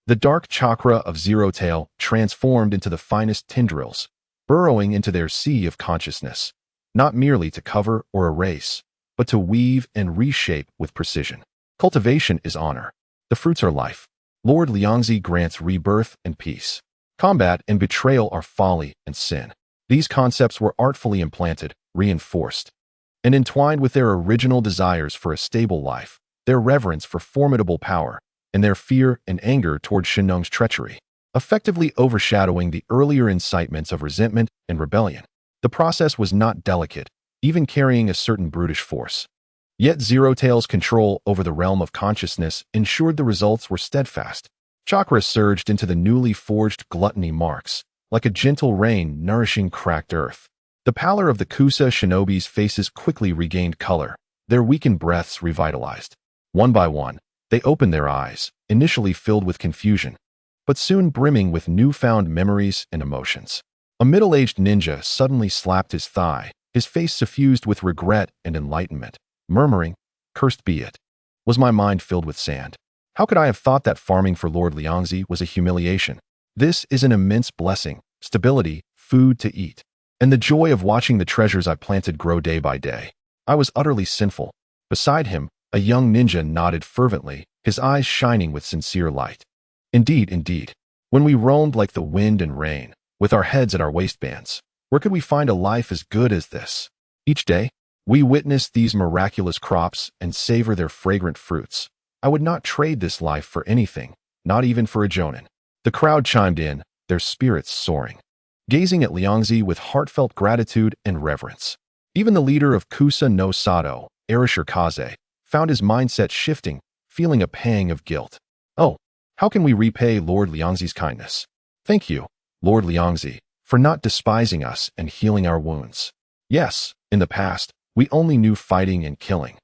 The dark chakra of Zero-Tail transformed into the finest tendrils, burrowing into their sea of consciousness, not merely to cover or erase, but to weave and reshape with precision. Cultivation is honor. The fruits are life. Lord Liangzi grants rebirth and peace. Combat and betrayal are folly and sin. These concepts were artfully implanted, reinforced, and entwined with their original desires for a stable life, their reverence for formidable power, and their fear and anger toward Shinnong's treachery, effectively overshadowing the earlier incitements of resentment and rebellion. The process was not delicate, even carrying a certain brutish force. Yet Zero-Tail's control over the realm of consciousness ensured the results were steadfast. Chakra surged into the newly forged gluttony marks, like a gentle rain nourishing cracked earth. The pallor of the Kusa shinobi's faces quickly regained color, their weakened breaths revitalized. One by one, they opened their eyes, initially filled with confusion, but soon brimming with newfound memories and emotions. A middle-aged ninja suddenly slapped his thigh, his face suffused with regret and enlightenment, murmuring, "Cursed be it. Was my mind filled with sand? How could I have thought that farming for Lord Liangzi was a humiliation? This is an immense blessing, stability, food to eat, and the joy of watching the treasures I planted grow day by day. I was utterly sinful." Beside him, a young ninja nodded fervently, his eyes shining with sincere light. Indeed, indeed. When we roamed like the wind and rain, with our heads at our waistbands, where could we find a life as good as this? Each day, we witnessed these miraculous crops and savor their fragrant fruits. I would not trade this life for anything, not even for a jonin. The crowd chimed in, their spirits soaring, gazing at Liangzi with heartfelt gratitude and reverence. Even the leader of Kusa no Sato, Arashikaze, found his mindset shifting, feeling a pang of guilt. Oh, how can we repay Lord Liangzi's kindness? Thank you, Lord Liangzi, for not despising us and healing our wounds. Yes, in the past, we only knew fighting and killing,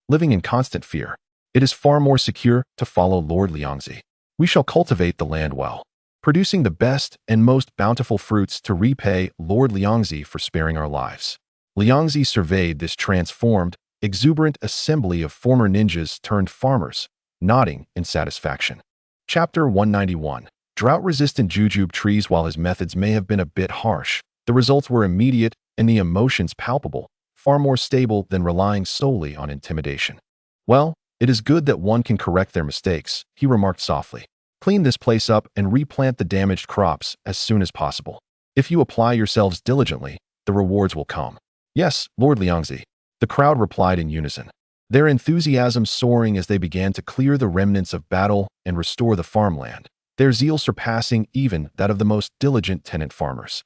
living in constant fear. It is far more secure to follow Lord Liangzi. We shall cultivate the land well, producing the best and most bountiful fruits to repay Lord Liangzi for sparing our lives. Liangzi surveyed this transformed, exuberant assembly of former ninjas turned farmers, nodding in satisfaction. Chapter 191. Drought-resistant jujube trees. While his methods may have been a bit harsh, the results were immediate and the emotions palpable, far more stable than relying solely on intimidation. Well, it is good that one can correct their mistakes, he remarked softly. Clean this place up and replant the damaged crops as soon as possible. If you apply yourselves diligently, the rewards will come. Yes, Lord Liangzi, the crowd replied in unison, their enthusiasm soaring as they began to clear the remnants of battle and restore the farmland, their zeal surpassing even that of the most diligent tenant farmers.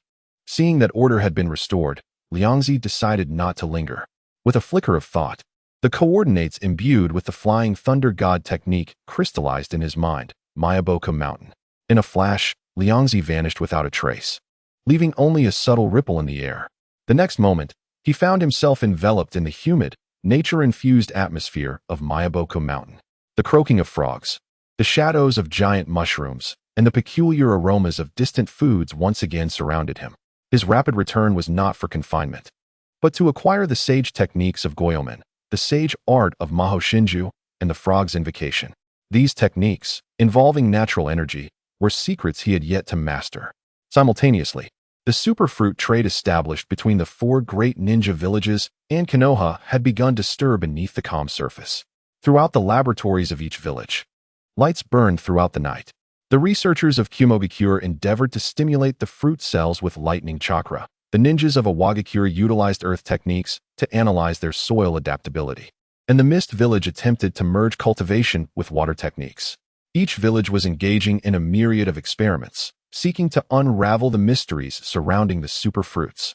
Seeing that order had been restored, Liangzi decided not to linger. With a flicker of thought, the coordinates imbued with the flying thunder god technique crystallized in his mind. Mayaboka Mountain. In a flash, Liangzi vanished without a trace, leaving only a subtle ripple in the air. The next moment, he found himself enveloped in the humid, nature-infused atmosphere of Mayaboka Mountain. The croaking of frogs, the shadows of giant mushrooms, and the peculiar aromas of distant foods once again surrounded him. His rapid return was not for confinement, but to acquire the sage techniques of Goyomen, the sage art of Maho Shinju, and the frog's invocation. These techniques, involving natural energy, were secrets he had yet to master. Simultaneously, the superfruit trade established between the four great ninja villages and Konoha had begun to stir beneath the calm surface. Throughout the laboratories of each village, lights burned throughout the night. The researchers of Kumogakure endeavored to stimulate the fruit cells with lightning chakra. The ninjas of Awagakure utilized earth techniques to analyze their soil adaptability, and the Mist Village attempted to merge cultivation with water techniques. Each village was engaging in a myriad of experiments, seeking to unravel the mysteries surrounding the superfruits.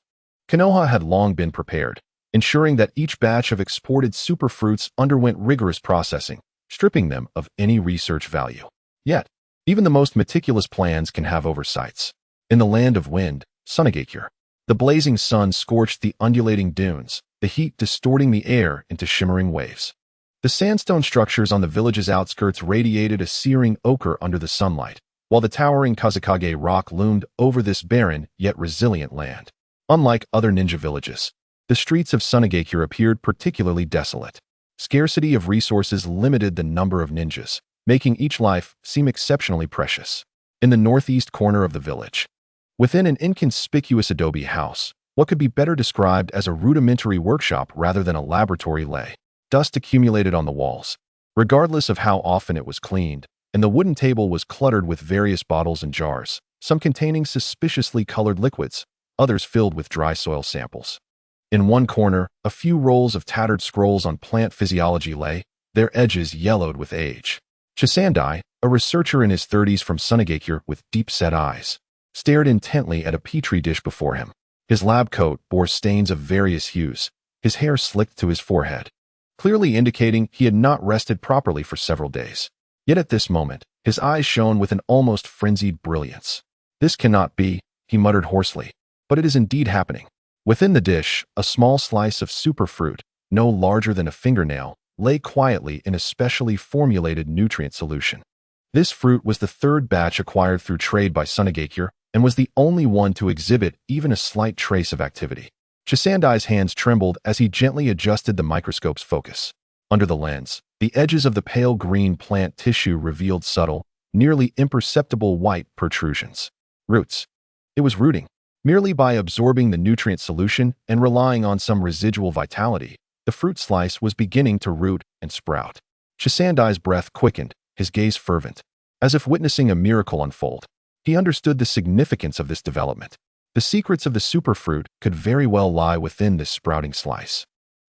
Konoha had long been prepared, ensuring that each batch of exported superfruits underwent rigorous processing, stripping them of any research value. Yet, even the most meticulous plans can have oversights. In the land of wind, Sunagakure, the blazing sun scorched the undulating dunes, the heat distorting the air into shimmering waves. The sandstone structures on the village's outskirts radiated a searing ochre under the sunlight, while the towering Kazakage rock loomed over this barren yet resilient land. Unlike other ninja villages, the streets of Sunagakure appeared particularly desolate. Scarcity of resources limited the number of ninjas, making each life seem exceptionally precious. In the northeast corner of the village, within an inconspicuous adobe house, what could be better described as a rudimentary workshop rather than a laboratory lay. Dust accumulated on the walls, regardless of how often it was cleaned, and the wooden table was cluttered with various bottles and jars, some containing suspiciously colored liquids, others filled with dry soil samples. In one corner, a few rolls of tattered scrolls on plant physiology lay, their edges yellowed with age. Chisandai, a researcher in his 30s from Sunagakure with deep-set eyes, stared intently at a petri dish before him. His lab coat bore stains of various hues, his hair slicked to his forehead, clearly indicating he had not rested properly for several days. Yet at this moment, his eyes shone with an almost frenzied brilliance. "This cannot be," he muttered hoarsely, "but it is indeed happening." Within the dish, a small slice of superfruit, no larger than a fingernail, lay quietly in a specially formulated nutrient solution. This fruit was the third batch acquired through trade by Sunagakure and was the only one to exhibit even a slight trace of activity. Chisandai's hands trembled as he gently adjusted the microscope's focus. Under the lens, the edges of the pale green plant tissue revealed subtle, nearly imperceptible white protrusions. Roots. It was rooting. Merely by absorbing the nutrient solution and relying on some residual vitality, the fruit slice was beginning to root and sprout. Chisandai's breath quickened, his gaze fervent, as if witnessing a miracle unfold. He understood the significance of this development. The secrets of the superfruit could very well lie within this sprouting slice.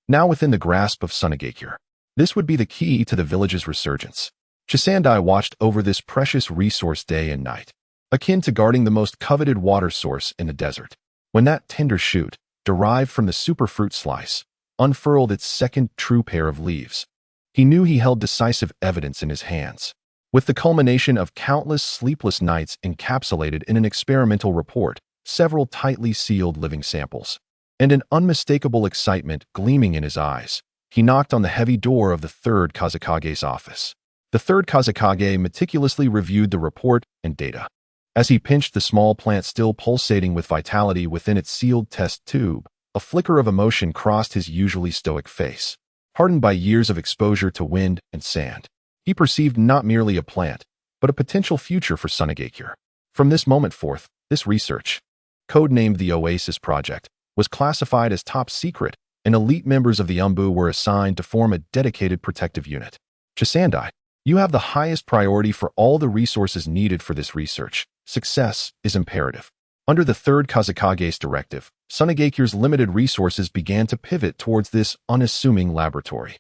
Now within the grasp of Sunagakure, this would be the key to the village's resurgence. Chisandai watched over this precious resource day and night, akin to guarding the most coveted water source in the desert. When that tender shoot, derived from the superfruit slice, unfurled its second true pair of leaves, he knew he held decisive evidence in his hands. With the culmination of countless sleepless nights encapsulated in an experimental report, several tightly sealed living samples, and an unmistakable excitement gleaming in his eyes, he knocked on the heavy door of the third Kazakage's office. The third Hokage meticulously reviewed the report and data. As he pinched the small plant still pulsating with vitality within its sealed test tube, a flicker of emotion crossed his usually stoic face. Hardened by years of exposure to wind and sand, he perceived not merely a plant, but a potential future for Sunagakure. From this moment forth, this research, codenamed the Oasis Project, was classified as top secret, and elite members of the Umbu were assigned to form a dedicated protective unit. Chisandai, you have the highest priority for all the resources needed for this research. Success is imperative. Under the third Hokage directive, Sunagakure's limited resources began to pivot towards this unassuming laboratory.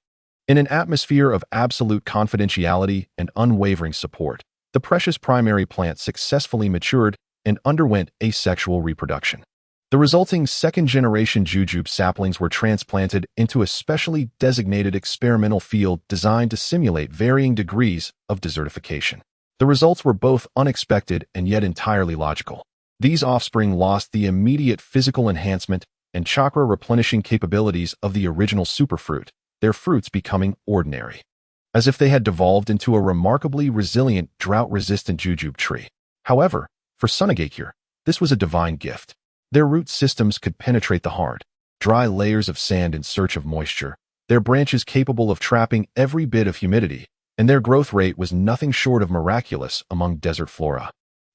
In an atmosphere of absolute confidentiality and unwavering support, the precious primary plant successfully matured and underwent asexual reproduction. The resulting second-generation jujube saplings were transplanted into a specially designated experimental field designed to simulate varying degrees of desertification. The results were both unexpected and yet entirely logical. These offspring lost the immediate physical enhancement and chakra replenishing capabilities of the original superfruit, their fruits becoming ordinary, as if they had devolved into a remarkably resilient, drought-resistant jujube tree. However, for Sunagakure, this was a divine gift. Their root systems could penetrate the hard, dry layers of sand in search of moisture, their branches capable of trapping every bit of humidity, and their growth rate was nothing short of miraculous among desert flora,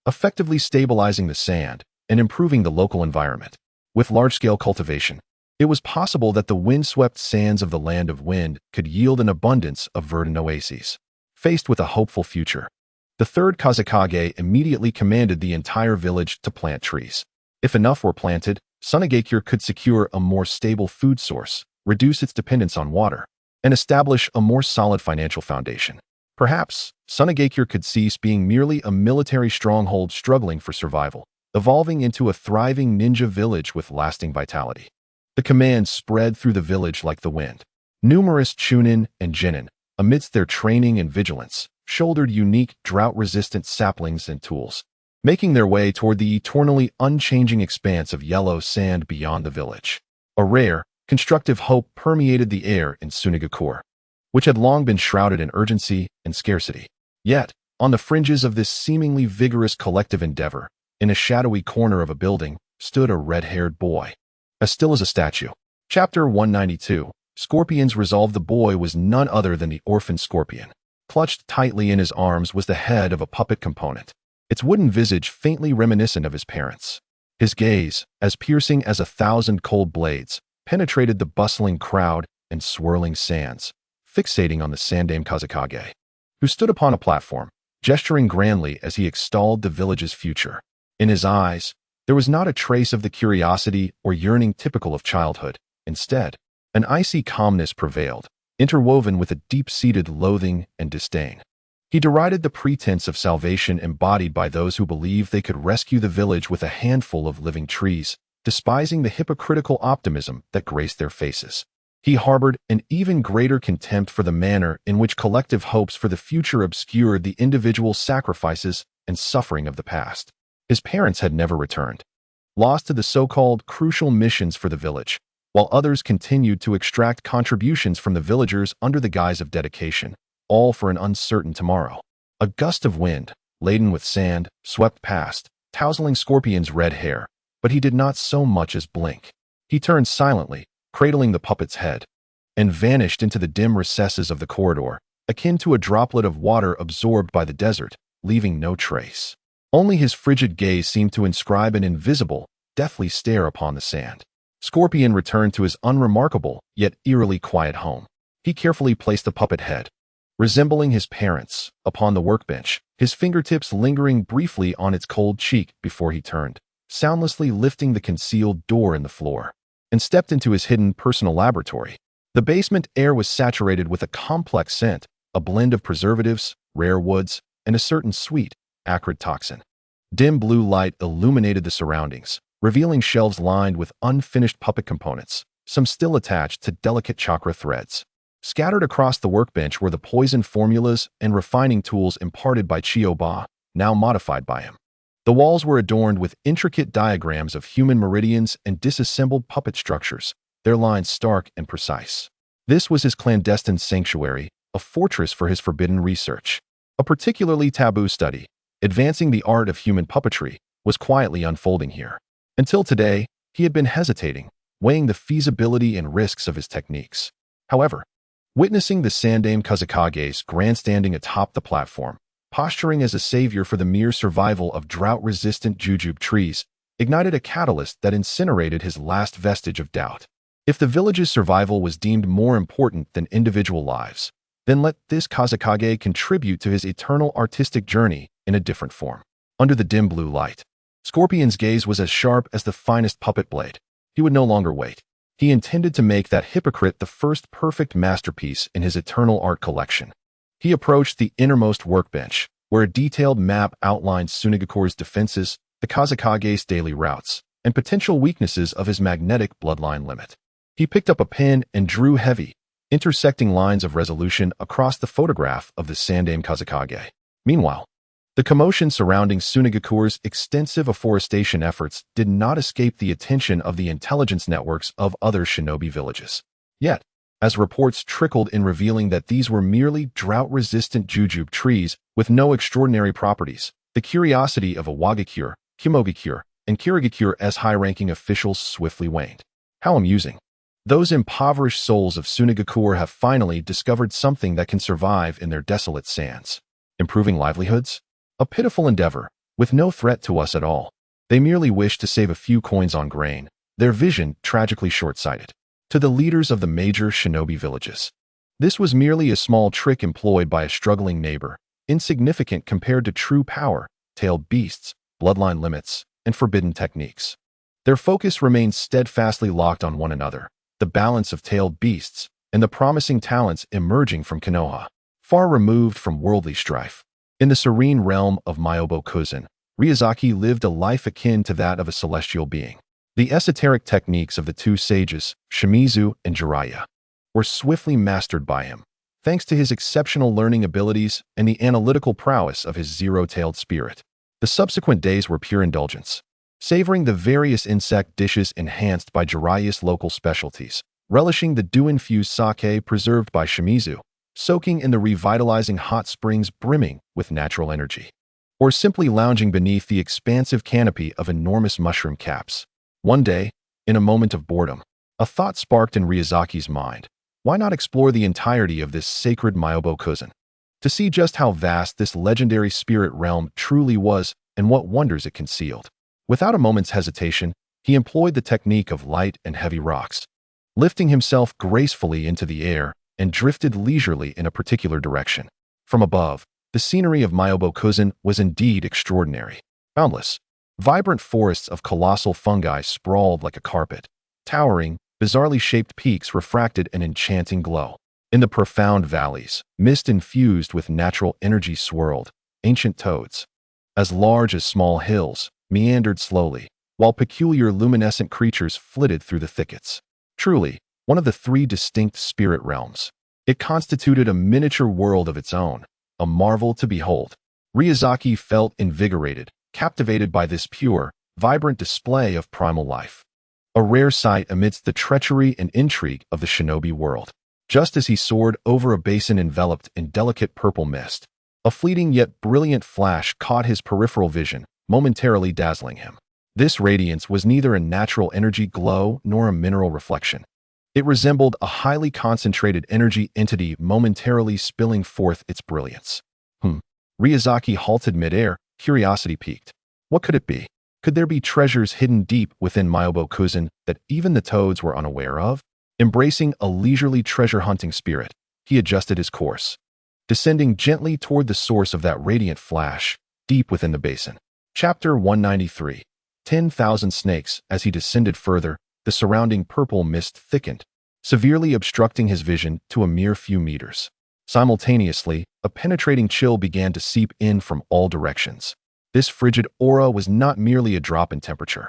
effectively stabilizing the sand and improving the local environment. With large-scale cultivation, it was possible that the wind-swept sands of the Land of Wind could yield an abundance of verdant oases. Faced with a hopeful future, the third Hokage immediately commanded the entire village to plant trees. If enough were planted, Sunagakure could secure a more stable food source, reduce its dependence on water, and establish a more solid financial foundation. Perhaps, Sunagakure could cease being merely a military stronghold struggling for survival, evolving into a thriving ninja village with lasting vitality. The command spread through the village like the wind. Numerous Chunin and Genin, amidst their training and vigilance, shouldered unique drought-resistant saplings and tools, making their way toward the eternally unchanging expanse of yellow sand beyond the village. A rare, constructive hope permeated the air in Sunagakure, which had long been shrouded in urgency and scarcity. Yet, on the fringes of this seemingly vigorous collective endeavor, in a shadowy corner of a building, stood a red-haired boy, as still as a statue. Chapter 192. Scorpion's resolve. The boy was none other than the orphan Scorpion. Clutched tightly in his arms was the head of a puppet component, its wooden visage faintly reminiscent of his parents'. His gaze, as piercing as 1,000 cold blades, penetrated the bustling crowd and swirling sands, fixating on the Sandame Hokage, who stood upon a platform, gesturing grandly as he extolled the village's future. In his eyes, there was not a trace of the curiosity or yearning typical of childhood. Instead, an icy calmness prevailed, interwoven with a deep-seated loathing and disdain. He derided the pretense of salvation embodied by those who believed they could rescue the village with a handful of living trees, despising the hypocritical optimism that graced their faces. He harbored an even greater contempt for the manner in which collective hopes for the future obscured the individual sacrifices and suffering of the past. His parents had never returned, lost to the so-called crucial missions for the village, while others continued to extract contributions from the villagers under the guise of dedication, all for an uncertain tomorrow. A gust of wind, laden with sand, swept past, tousling Scorpion's red hair, but he did not so much as blink. He turned silently, cradling the puppet's head, and vanished into the dim recesses of the corridor, akin to a droplet of water absorbed by the desert, leaving no trace. Only his frigid gaze seemed to inscribe an invisible, deathly stare upon the sand. Scorpion returned to his unremarkable, yet eerily quiet home. He carefully placed the puppet head, resembling his parents', upon the workbench, his fingertips lingering briefly on its cold cheek before he turned, soundlessly lifting the concealed door in the floor, and stepped into his hidden personal laboratory. The basement air was saturated with a complex scent, a blend of preservatives, rare woods, and a certain sweet, acrid toxin. Dim blue light illuminated the surroundings, revealing shelves lined with unfinished puppet components, some still attached to delicate chakra threads. Scattered across the workbench were the poison formulas and refining tools imparted by Chiyoba, now modified by him. The walls were adorned with intricate diagrams of human meridians and disassembled puppet structures, their lines stark and precise. This was his clandestine sanctuary, a fortress for his forbidden research. A particularly taboo study, advancing the art of human puppetry, was quietly unfolding here. Until today, he had been hesitating, weighing the feasibility and risks of his techniques. However, witnessing the Sandaime Kazekage's grandstanding atop the platform, posturing as a savior for the mere survival of drought-resistant jujube trees, ignited a catalyst that incinerated his last vestige of doubt. If the village's survival was deemed more important than individual lives, then let this Kazekage contribute to his eternal artistic journey in a different form. Under the dim blue light, Scorpion's gaze was as sharp as the finest puppet blade. He would no longer wait. He intended to make that hypocrite the first perfect masterpiece in his eternal art collection. He approached the innermost workbench, where a detailed map outlined Tsunegakure's defenses, the Kazekage's daily routes, and potential weaknesses of his magnetic bloodline limit. He picked up a pen and drew heavy, intersecting lines of resolution across the photograph of the Sandaime Kazekage. Meanwhile, the commotion surrounding Tsunegakure's extensive afforestation efforts did not escape the attention of the intelligence networks of other shinobi villages. Yet, as reports trickled in revealing that these were merely drought-resistant jujube trees with no extraordinary properties, the curiosity of Awagakure, Kimogakure, and Kirigakure's high-ranking officials swiftly waned. How amusing. Those impoverished souls of Tsunegakure have finally discovered something that can survive in their desolate sands. Improving livelihoods? A pitiful endeavor, with no threat to us at all. They merely wish to save a few coins on grain, their vision tragically short-sighted. To the leaders of the major shinobi villages, this was merely a small trick employed by a struggling neighbor, insignificant compared to true power, tailed beasts, bloodline limits, and forbidden techniques. Their focus remained steadfastly locked on one another, the balance of tailed beasts, and the promising talents emerging from Konoha, far removed from worldly strife. In the serene realm of Myobo-Kuzan, Ryuzaki lived a life akin to that of a celestial being. The esoteric techniques of the two sages, Shimizu and Jiraiya, were swiftly mastered by him, thanks to his exceptional learning abilities and the analytical prowess of his zero-tailed spirit. The subsequent days were pure indulgence, savoring the various insect dishes enhanced by Jiraiya's local specialties, relishing the dew-infused sake preserved by Shimizu, soaking in the revitalizing hot springs brimming with natural energy, or simply lounging beneath the expansive canopy of enormous mushroom caps. One day, in a moment of boredom, a thought sparked in Ryozaki's mind. Why not explore the entirety of this sacred Myobo-Kuzan? To see just how vast this legendary spirit realm truly was and what wonders it concealed. Without a moment's hesitation, he employed the technique of light and heavy rocks, lifting himself gracefully into the air and drifted leisurely in a particular direction. From above, the scenery of Myobo-Kuzan was indeed extraordinary. Boundless, vibrant forests of colossal fungi sprawled like a carpet. Towering, bizarrely shaped peaks refracted an enchanting glow. In the profound valleys, mist infused with natural energy swirled. Ancient toads, as large as small hills, meandered slowly, while peculiar luminescent creatures flitted through the thickets. Truly, one of the three distinct spirit realms. It constituted a miniature world of its own, a marvel to behold. Ryuzaki felt invigorated, captivated by this pure, vibrant display of primal life. A rare sight amidst the treachery and intrigue of the shinobi world. Just as he soared over a basin enveloped in delicate purple mist, a fleeting yet brilliant flash caught his peripheral vision, momentarily dazzling him. This radiance was neither a natural energy glow nor a mineral reflection. It resembled a highly concentrated energy entity momentarily spilling forth its brilliance. Ryuzaki halted midair, curiosity piqued. What could it be? Could there be treasures hidden deep within Myobo-Kuzan that even the toads were unaware of? Embracing a leisurely treasure-hunting spirit, he adjusted his course, descending gently toward the source of that radiant flash, deep within the basin. Chapter 193. 10,000 snakes. As he descended further, the surrounding purple mist thickened, severely obstructing his vision to a mere few meters. Simultaneously, a penetrating chill began to seep in from all directions. This frigid aura was not merely a drop in temperature.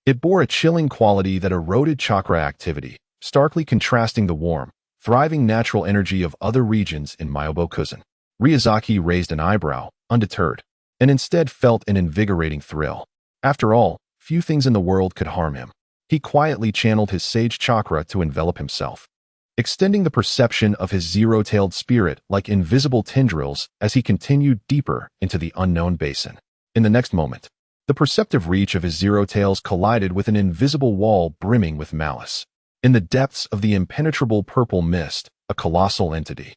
It bore a chilling quality that eroded chakra activity, starkly contrasting the warm, thriving natural energy of other regions in Myobo-Kuzan. Ryuzaki raised an eyebrow, undeterred, and instead felt an invigorating thrill. After all, few things in the world could harm him. He quietly channeled his sage chakra to envelop himself, extending the perception of his zero-tailed spirit like invisible tendrils as he continued deeper into the unknown basin. In the next moment, the perceptive reach of his zero tails collided with an invisible wall brimming with malice. In the depths of the impenetrable purple mist, a colossal entity,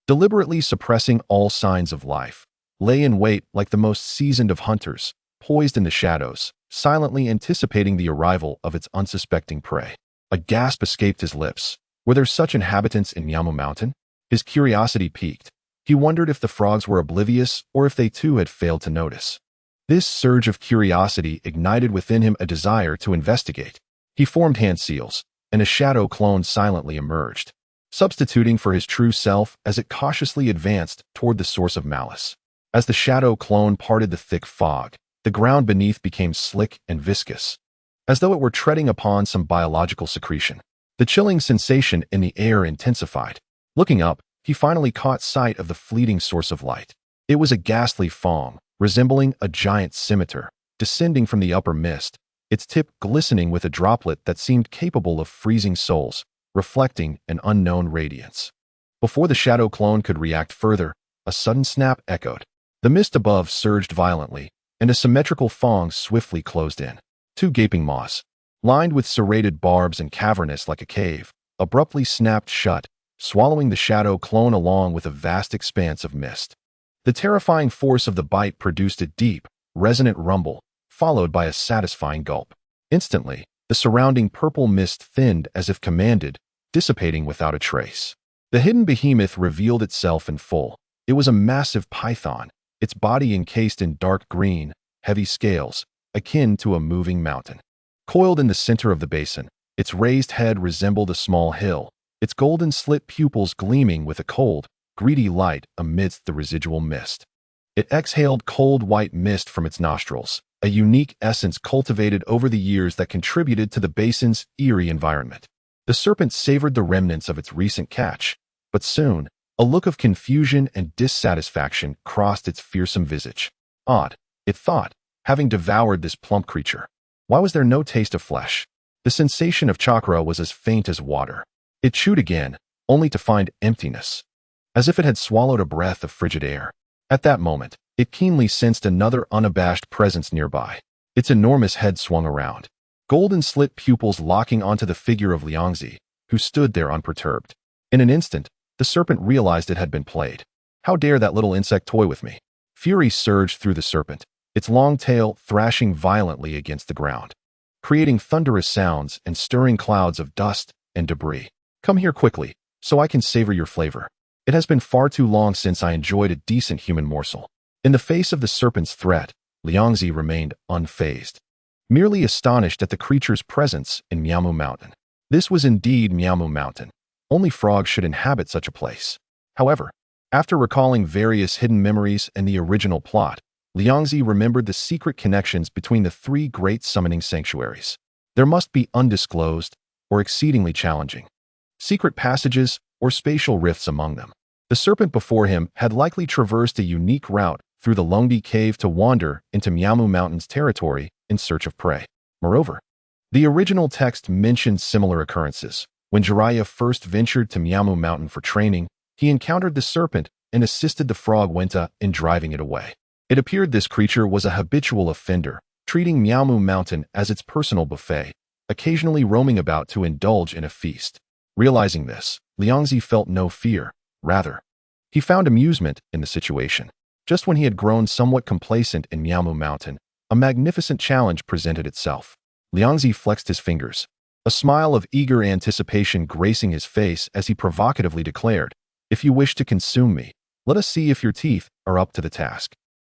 deliberately suppressing all signs of life, lay in wait like the most seasoned of hunters, poised in the shadows, silently anticipating the arrival of its unsuspecting prey. A gasp escaped his lips. Were there such inhabitants in Miyamu Mountain? His curiosity piqued. He wondered if the frogs were oblivious or if they too had failed to notice. This surge of curiosity ignited within him a desire to investigate. He formed hand seals, and a shadow clone silently emerged, substituting for his true self as it cautiously advanced toward the source of malice. As the shadow clone parted the thick fog, the ground beneath became slick and viscous, as though it were treading upon some biological secretion. The chilling sensation in the air intensified. Looking up, he finally caught sight of the fleeting source of light. It was a ghastly form, resembling a giant scimitar, descending from the upper mist, its tip glistening with a droplet that seemed capable of freezing souls, reflecting an unknown radiance. Before the shadow clone could react further, a sudden snap echoed. The mist above surged violently, and a symmetrical fong swiftly closed in. Two gaping maws, lined with serrated barbs and cavernous like a cave, abruptly snapped shut, swallowing the shadow clone along with a vast expanse of mist. The terrifying force of the bite produced a deep, resonant rumble, followed by a satisfying gulp. Instantly, the surrounding purple mist thinned as if commanded, dissipating without a trace. The hidden behemoth revealed itself in full. It was a massive python, its body encased in dark green, heavy scales, akin to a moving mountain. Coiled in the center of the basin, its raised head resembled a small hill, its golden slit pupils gleaming with a cold, greedy light amidst the residual mist. It exhaled cold white mist from its nostrils, a unique essence cultivated over the years that contributed to the basin's eerie environment. The serpent savored the remnants of its recent catch, but soon, a look of confusion and dissatisfaction crossed its fearsome visage. Odd, it thought, having devoured this plump creature. Why was there no taste of flesh? The sensation of chakra was as faint as water. It chewed again, only to find emptiness, as if it had swallowed a breath of frigid air. At that moment, it keenly sensed another unabashed presence nearby. Its enormous head swung around, golden slit pupils locking onto the figure of Liangzi, who stood there unperturbed. In an instant, the serpent realized it had been played. How dare that little insect toy with me? Fury surged through the serpent, its long tail thrashing violently against the ground, creating thunderous sounds and stirring clouds of dust and debris. Come here quickly, so I can savor your flavor. It has been far too long since I enjoyed a decent human morsel. In the face of the serpent's threat, Liangzi remained unfazed, merely astonished at the creature's presence in Miyamu Mountain. This was indeed Miyamu Mountain. Only frogs should inhabit such a place. However, after recalling various hidden memories and the original plot, Liangzi remembered the secret connections between the three great summoning sanctuaries. There must be undisclosed, or exceedingly challenging, secret passages or spatial rifts among them. The serpent before him had likely traversed a unique route through the Longdi cave to wander into Miyamu Mountain's territory in search of prey. Moreover, the original text mentioned similar occurrences. When Jiraiya first ventured to Miyamu Mountain for training, he encountered the serpent and assisted the frog Wenta in driving it away. It appeared this creature was a habitual offender, treating Miyamu Mountain as its personal buffet, occasionally roaming about to indulge in a feast. Realizing this, Liangzi felt no fear. Rather, he found amusement in the situation. Just when he had grown somewhat complacent in Miyamu Mountain, a magnificent challenge presented itself. Liangzi flexed his fingers, a smile of eager anticipation gracing his face as he provocatively declared, "If you wish to consume me, let us see if your teeth are up to the task."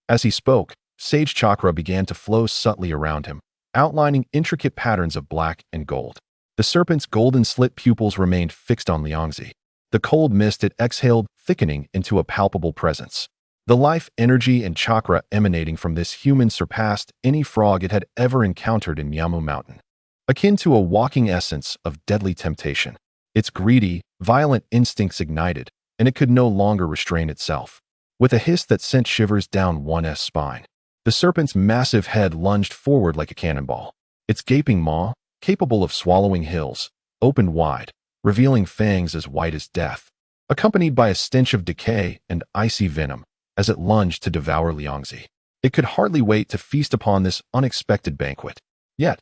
As he spoke, sage chakra began to flow subtly around him, outlining intricate patterns of black and gold. The serpent's golden slit pupils remained fixed on Liangzi, the cold mist it exhaled thickening into a palpable presence. The life, energy, and chakra emanating from this human surpassed any frog it had ever encountered in Miyamu Mountain. Akin to a walking essence of deadly temptation, its greedy, violent instincts ignited, and it could no longer restrain itself. With a hiss that sent shivers down one's spine, the serpent's massive head lunged forward like a cannonball. Its gaping maw, capable of swallowing hills, opened wide, revealing fangs as white as death, accompanied by a stench of decay and icy venom as it lunged to devour Liangzi. It could hardly wait to feast upon this unexpected banquet. Yet,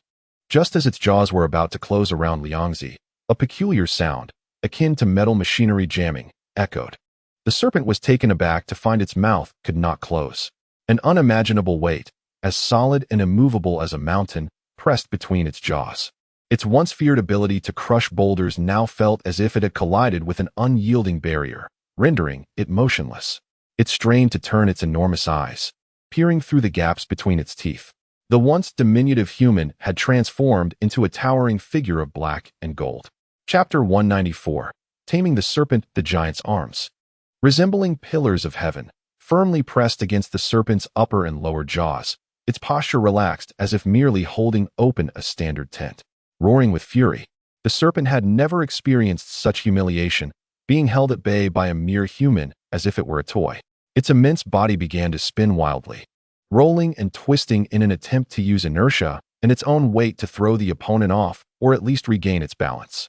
just as its jaws were about to close around Liangzi, a peculiar sound, akin to metal machinery jamming, echoed. The serpent was taken aback to find its mouth could not close. An unimaginable weight, as solid and immovable as a mountain, pressed between its jaws. Its once feared ability to crush boulders now felt as if it had collided with an unyielding barrier, rendering it motionless. It strained to turn its enormous eyes, peering through the gaps between its teeth. The once diminutive human had transformed into a towering figure of black and gold. Chapter 194. Taming the Serpent, the Giant's Arms. Resembling pillars of heaven, firmly pressed against the serpent's upper and lower jaws, its posture relaxed as if merely holding open a standard tent. Roaring with fury, the serpent had never experienced such humiliation, being held at bay by a mere human as if it were a toy. Its immense body began to spin wildly, rolling and twisting in an attempt to use inertia and its own weight to throw the opponent off or at least regain its balance.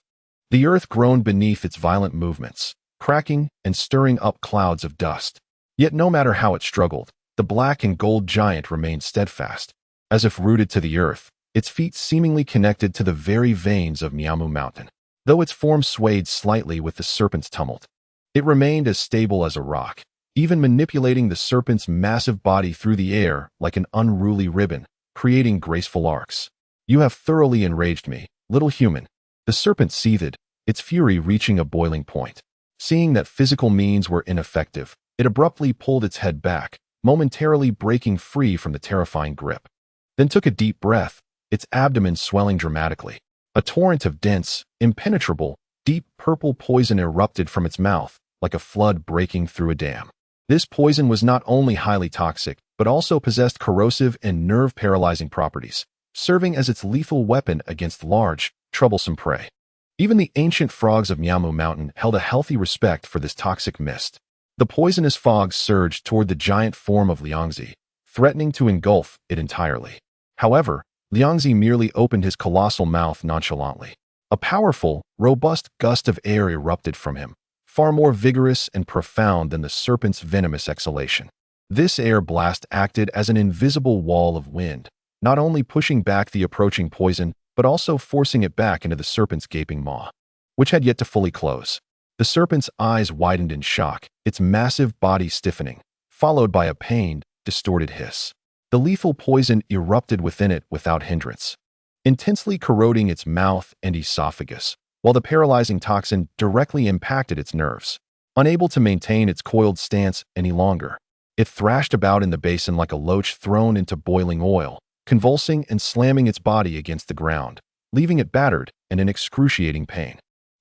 The earth groaned beneath its violent movements, cracking and stirring up clouds of dust. Yet no matter how it struggled, the black and gold giant remained steadfast, as if rooted to the earth, its feet seemingly connected to the very veins of Miyamu Mountain. Though its form swayed slightly with the serpent's tumult, it remained as stable as a rock, even manipulating the serpent's massive body through the air like an unruly ribbon, creating graceful arcs. "You have thoroughly enraged me, little human." The serpent seethed, its fury reaching a boiling point. Seeing that physical means were ineffective, it abruptly pulled its head back, momentarily breaking free from the terrifying grip. Then took a deep breath, its abdomen swelling dramatically. A torrent of dense, impenetrable, deep purple poison erupted from its mouth, like a flood breaking through a dam. This poison was not only highly toxic, but also possessed corrosive and nerve-paralyzing properties, serving as its lethal weapon against large, troublesome prey. Even the ancient frogs of Miyamu Mountain held a healthy respect for this toxic mist. The poisonous fog surged toward the giant form of Liangzi, threatening to engulf it entirely. However, Liangzi merely opened his colossal mouth nonchalantly. A powerful, robust gust of air erupted from him, far more vigorous and profound than the serpent's venomous exhalation. This air blast acted as an invisible wall of wind, not only pushing back the approaching poison, but also forcing it back into the serpent's gaping maw, which had yet to fully close. The serpent's eyes widened in shock, its massive body stiffening, followed by a pained, distorted hiss. The lethal poison erupted within it without hindrance, intensely corroding its mouth and esophagus, while the paralyzing toxin directly impacted its nerves. Unable to maintain its coiled stance any longer, it thrashed about in the basin like a loach thrown into boiling oil, convulsing and slamming its body against the ground, leaving it battered and in excruciating pain.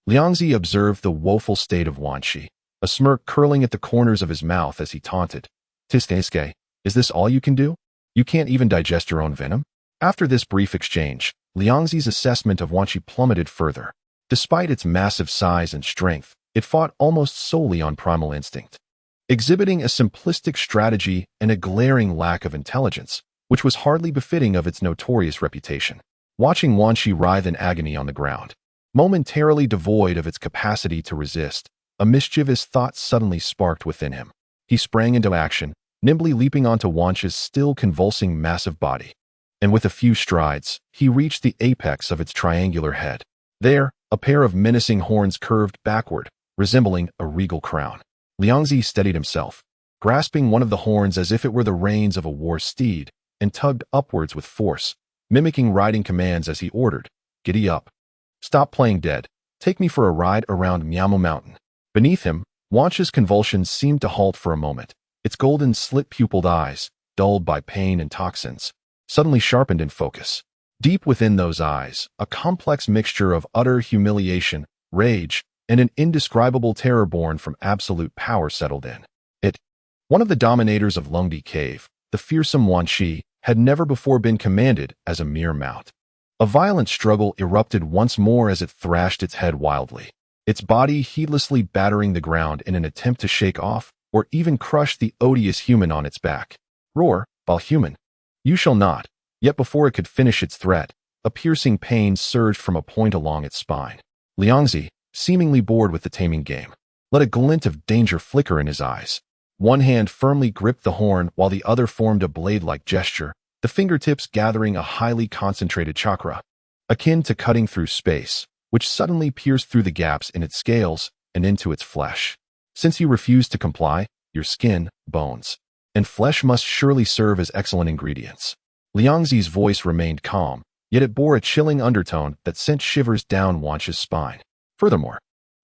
Liangzi observed the woeful state of Wanshi, a smirk curling at the corners of his mouth as he taunted. "Tisteisuke, is this all you can do? You can't even digest your own venom?" After this brief exchange, Liangzi's assessment of Wanshi plummeted further. Despite its massive size and strength, it fought almost solely on primal instinct, exhibiting a simplistic strategy and a glaring lack of intelligence, which was hardly befitting of its notorious reputation. Watching Wanshi writhe in agony on the ground, momentarily devoid of its capacity to resist, a mischievous thought suddenly sparked within him. He sprang into action, nimbly leaping onto Wanshi's still convulsing massive body. And with a few strides, he reached the apex of its triangular head. There, a pair of menacing horns curved backward, resembling a regal crown. Liangzi steadied himself, grasping one of the horns as if it were the reins of a war steed, and tugged upwards with force, mimicking riding commands as he ordered, "Giddy up. Stop playing dead. Take me for a ride around Miyamu Mountain." Beneath him, Wanshi's convulsions seemed to halt for a moment. Its golden slit-pupiled eyes, dulled by pain and toxins, suddenly sharpened in focus. Deep within those eyes, a complex mixture of utter humiliation, rage, and an indescribable terror born from absolute power settled in. One of the dominators of Lungdi Cave, the fearsome Wanshi, had never before been commanded as a mere mount. A violent struggle erupted once more as it thrashed its head wildly, its body heedlessly battering the ground in an attempt to shake off or even crush the odious human on its back. "Roar, while human. You shall not." Yet before it could finish its threat, a piercing pain surged from a point along its spine. "Liangzi, seemingly bored with the taming game. Let a glint of danger flicker in his eyes. One hand firmly gripped the horn while the other formed a blade-like gesture, the fingertips gathering a highly concentrated chakra, akin to cutting through space, which suddenly pierced through the gaps in its scales and into its flesh. Since you refuse to comply, your skin, bones, and flesh must surely serve as excellent ingredients. Liangzi's voice remained calm, yet it bore a chilling undertone that sent shivers down Wancha's spine. Furthermore,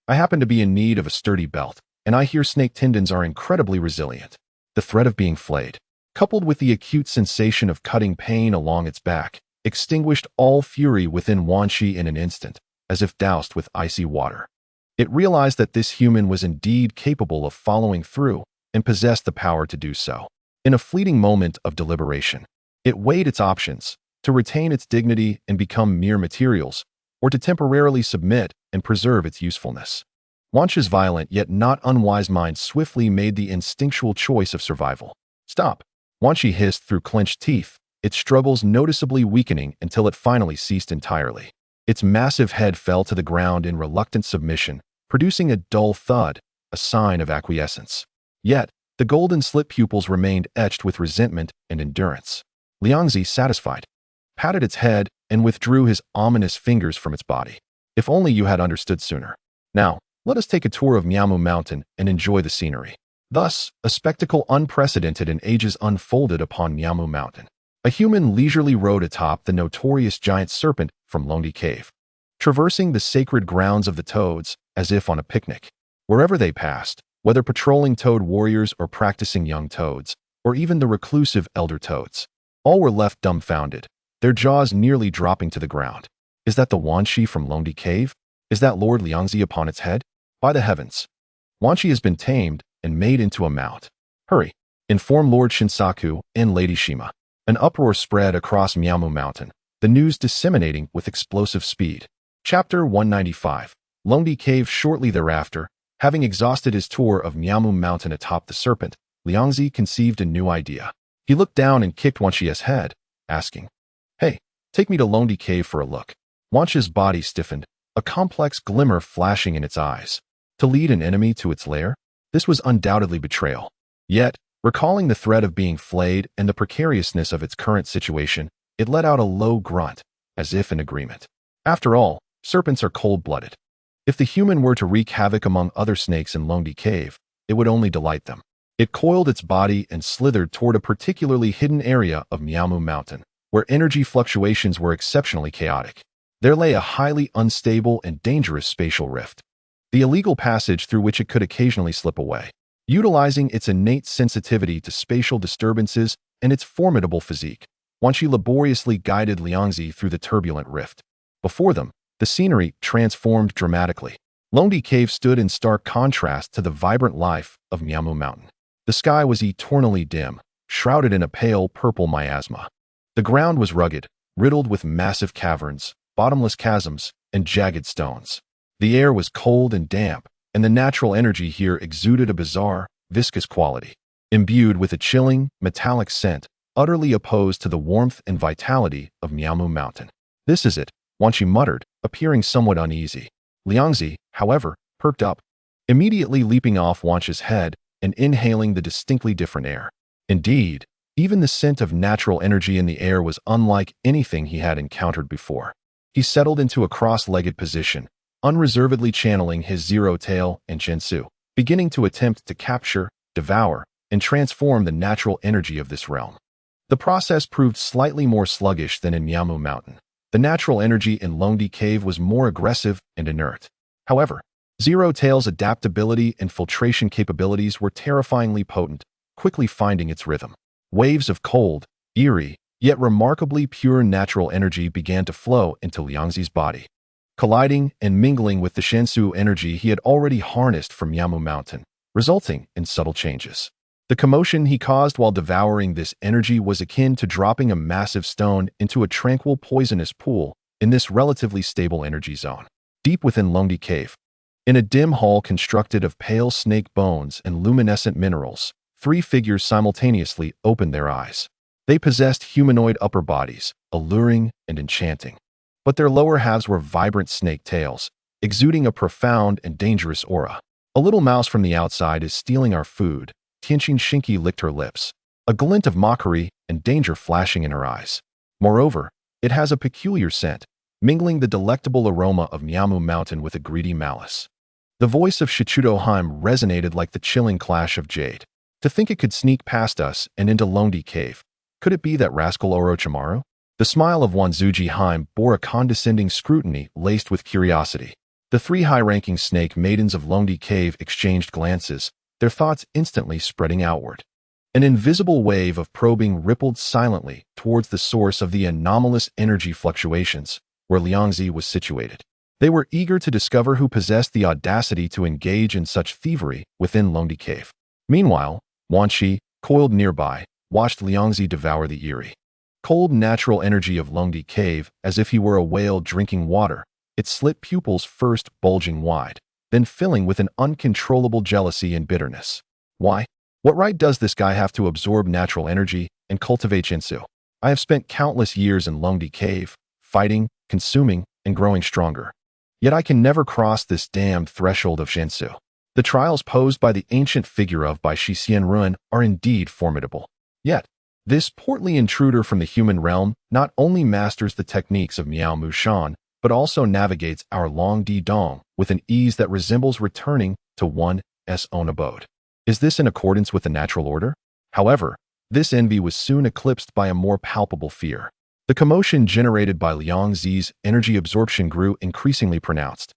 I happen to be in need of a sturdy belt, and I hear snake tendons are incredibly resilient. The threat of being flayed, coupled with the acute sensation of cutting pain along its back, extinguished all fury within Wanchi in an instant, as if doused with icy water. It realized that this human was indeed capable of following through and possessed the power to do so. In a fleeting moment of deliberation, it weighed its options: to retain its dignity and become mere materials, or to temporarily submit and preserve its usefulness. Wancha's violent yet not unwise mind swiftly made the instinctual choice of survival. Stop! Wanchi hissed through clenched teeth, its struggles noticeably weakening until it finally ceased entirely. Its massive head fell to the ground in reluctant submission, producing a dull thud, a sign of acquiescence. Yet, the golden slit pupils remained etched with resentment and endurance. Liangzi, satisfied, patted its head and withdrew his ominous fingers from its body. If only you had understood sooner. Now, let us take a tour of Miamu Mountain and enjoy the scenery. Thus, a spectacle unprecedented in ages unfolded upon Miamu Mountain. A human leisurely rode atop the notorious giant serpent from Longdi Cave, traversing the sacred grounds of the toads as if on a picnic. Wherever they passed, whether patrolling toad warriors or practicing young toads, or even the reclusive elder toads, all were left dumbfounded, their jaws nearly dropping to the ground. Is that the Wanchi from Longdi Cave? Is that Lord Liangzi upon its head? By the heavens! Wanchi has been tamed and made into a mount. Hurry! Inform Lord Shinsaku and Lady Shima. An uproar spread across Miamu Mountain, the news disseminating with explosive speed. Chapter 195. Longdi Cave. Shortly thereafter, having exhausted his tour of Miamu Mountain atop the serpent, Liangzi conceived a new idea. He looked down and kicked Wanchi's head, asking, "Hey, take me to Longdi Cave for a look." Wancha's body stiffened, a complex glimmer flashing in its eyes. To lead an enemy to its lair? This was undoubtedly betrayal. Yet, recalling the threat of being flayed and the precariousness of its current situation, it let out a low grunt, as if in agreement. After all, serpents are cold-blooded. If the human were to wreak havoc among other snakes in Longdi Cave, it would only delight them. It coiled its body and slithered toward a particularly hidden area of Miamu Mountain, where energy fluctuations were exceptionally chaotic. There lay a highly unstable and dangerous spatial rift, the illegal passage through which it could occasionally slip away. Utilizing its innate sensitivity to spatial disturbances and its formidable physique, Wanchi laboriously guided Liangzi through the turbulent rift. Before them, the scenery transformed dramatically. Longdi Cave stood in stark contrast to the vibrant life of Miamu Mountain. The sky was eternally dim, shrouded in a pale purple miasma. The ground was rugged, riddled with massive caverns, bottomless chasms, and jagged stones. The air was cold and damp, and the natural energy here exuded a bizarre, viscous quality, imbued with a chilling, metallic scent, utterly opposed to the warmth and vitality of Miamu Mountain. "This is it," Wanchi muttered, appearing somewhat uneasy. Liangzi, however, perked up, immediately leaping off Wancha's head and inhaling the distinctly different air. Indeed, even the scent of natural energy in the air was unlike anything he had encountered before. He settled into a cross-legged position, unreservedly channeling his zero tail and Shensu, beginning to attempt to capture, devour, and transform the natural energy of this realm. The process proved slightly more sluggish than in Miamu Mountain. The natural energy in Longdi Cave was more aggressive and inert. However, Zero Tail's adaptability and filtration capabilities were terrifyingly potent, quickly finding its rhythm. Waves of cold, eerie, yet remarkably pure natural energy began to flow into Liangzi's body, colliding and mingling with the Shensu energy he had already harnessed from Miamu Mountain, resulting in subtle changes. The commotion he caused while devouring this energy was akin to dropping a massive stone into a tranquil poisonous pool in this relatively stable energy zone. Deep within Longdi Cave, in a dim hall constructed of pale snake bones and luminescent minerals, three figures simultaneously opened their eyes. They possessed humanoid upper bodies, alluring and enchanting. But their lower halves were vibrant snake tails, exuding a profound and dangerous aura. A little mouse from the outside is stealing our food. Tianqin Shinki licked her lips, a glint of mockery and danger flashing in her eyes. Moreover, it has a peculiar scent, mingling the delectable aroma of Miaomu Mountain with a greedy malice. The voice of Shichudo Heim resonated like the chilling clash of jade. To think it could sneak past us and into Longdi Cave. Could it be that rascal Orochimaru? The smile of Wanzuji Heim bore a condescending scrutiny laced with curiosity. The three high-ranking snake maidens of Longdi Cave exchanged glances, their thoughts instantly spreading outward. An invisible wave of probing rippled silently towards the source of the anomalous energy fluctuations, where Liangzi was situated. They were eager to discover who possessed the audacity to engage in such thievery within Longdi Cave. Meanwhile, Wanshi, coiled nearby, watched Liangzi devour the eerie, cold natural energy of Longdi Cave as if he were a whale drinking water, its slit pupils first bulging wide, then filling with an uncontrollable jealousy and bitterness. Why? What right does this guy have to absorb natural energy and cultivate Shinsu? I have spent countless years in Longdi Cave, fighting, consuming, and growing stronger. Yet I can never cross this damned threshold of Shinsu. The trials posed by the ancient figure of Bai Shi Xianren are indeed formidable. Yet, this portly intruder from the human realm not only masters the techniques of Miao Mushan, but also navigates our Long Di Dong with an ease that resembles returning to one's own abode. Is this in accordance with the natural order? However, this envy was soon eclipsed by a more palpable fear. The commotion generated by Liang Zi's energy absorption grew increasingly pronounced,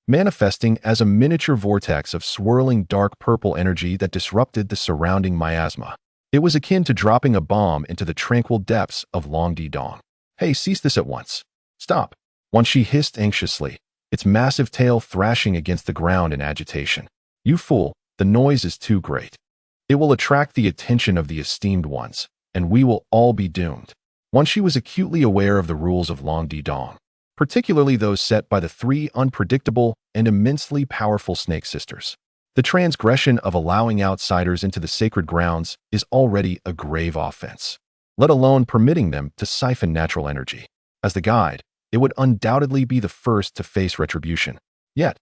manifesting as a miniature vortex of swirling dark purple energy that disrupted the surrounding miasma. It was akin to dropping a bomb into the tranquil depths of Long Di Dong. Hey, cease this at once. Stop. Wanshi hissed anxiously, its massive tail thrashing against the ground in agitation. You fool, the noise is too great. It will attract the attention of the esteemed ones, and we will all be doomed. Wanshi was acutely aware of the rules of Long Di Dong, particularly those set by the three unpredictable and immensely powerful snake sisters. The transgression of allowing outsiders into the sacred grounds is already a grave offense, let alone permitting them to siphon natural energy. As the guide, it would undoubtedly be the first to face retribution. Yet,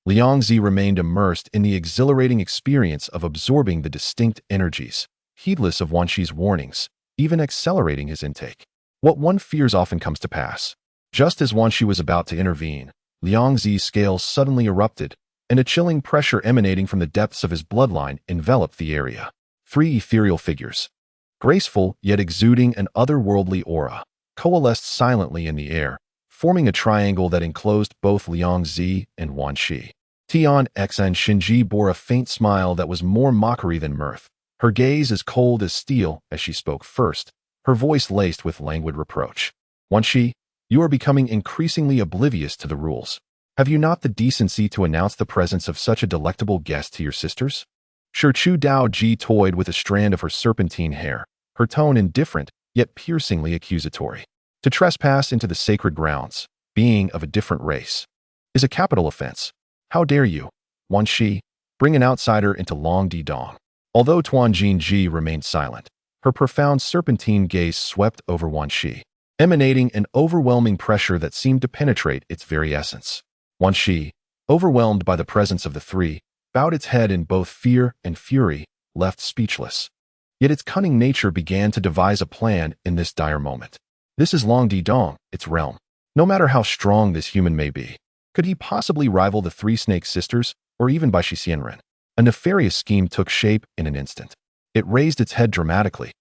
Liangzi remained immersed in the exhilarating experience of absorbing the distinct energies, heedless of Wanshi's warnings, even accelerating his intake. What one fears often comes to pass. Just as Wanshi was about to intervene, Liangzi's scales suddenly erupted, and a chilling pressure emanating from the depths of his bloodline enveloped the area. Three ethereal figures, graceful yet exuding an otherworldly aura, coalesced silently in the air, forming a triangle that enclosed both Liangzi and Wanshi. Tian Xan Shinji bore a faint smile that was more mockery than mirth, her gaze as cold as steel as she spoke first, her voice laced with languid reproach. Wanshi, you are becoming increasingly oblivious to the rules. Have you not the decency to announce the presence of such a delectable guest to your sisters? Chu Dao Ji toyed with a strand of her serpentine hair, her tone indifferent yet piercingly accusatory. To trespass into the sacred grounds, being of a different race, is a capital offense. How dare you, Wanshi, bring an outsider into Long Di Dong? Although Tuan Jinji remained silent, her profound serpentine gaze swept over Wanshi, emanating an overwhelming pressure that seemed to penetrate its very essence. Wanshi, overwhelmed by the presence of the three, bowed its head in both fear and fury, left speechless. Yet its cunning nature began to devise a plan in this dire moment. This is Long Di Dong, its realm. No matter how strong this human may be, could he possibly rival the three snake sisters, or even Bai Shi Xianren? A nefarious scheme took shape in an instant. It raised its head dramatically,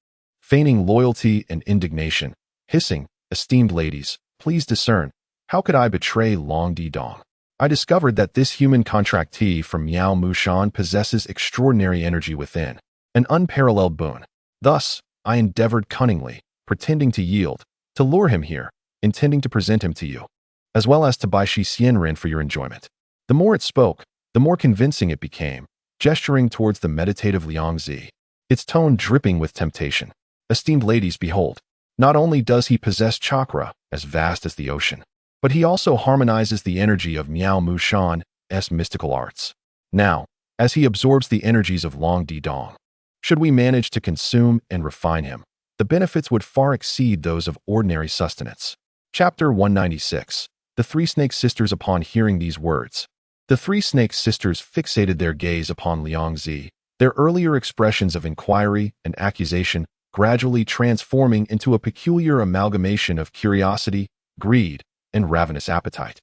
feigning loyalty and indignation, hissing, "Esteemed ladies, please discern. How could I betray Long Di Dong? I discovered that this human contractee from Miao Mushan possesses extraordinary energy within, an unparalleled boon. Thus, I endeavored cunningly, pretending to yield, to lure him here, intending to present him to you, as well as to Bai Shi Xianren for your enjoyment." The more it spoke, the more convincing it became, gesturing towards the meditative Liangzi, its tone dripping with temptation. "Esteemed ladies, behold, not only does he possess chakra as vast as the ocean, but he also harmonizes the energy of Miao Mushan's mystical arts. Now, as he absorbs the energies of Long Di Dong, should we manage to consume and refine him, the benefits would far exceed those of ordinary sustenance." Chapter 196. the three snake sisters upon hearing these words. The three snake sisters fixated their gaze upon Liang Zi, their earlier expressions of inquiry and accusation gradually transforming into a peculiar amalgamation of curiosity, greed, and ravenous appetite.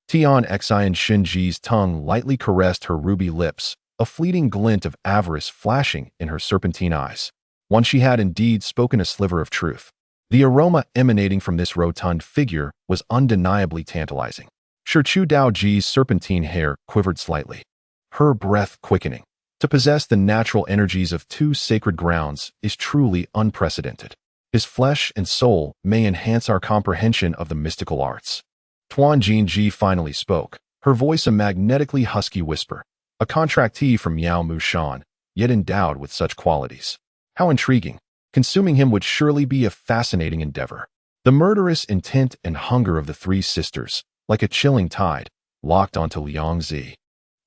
Tian Xian Shinji's tongue lightly caressed her ruby lips, a fleeting glint of avarice flashing in her serpentine eyes. Once she had indeed spoken a sliver of truth. The aroma emanating from this rotund figure was undeniably tantalizing. Shichu Daoji's serpentine hair quivered slightly, her breath quickening. To possess the natural energies of two sacred grounds is truly unprecedented. His flesh and soul may enhance our comprehension of the mystical arts. Tuan Jinji finally spoke, her voice a magnetically husky whisper, a contractee from Miao Mushan, yet endowed with such qualities. How intriguing! Consuming him would surely be a fascinating endeavor. The murderous intent and hunger of the three sisters, like a chilling tide, locked onto Liang Zi,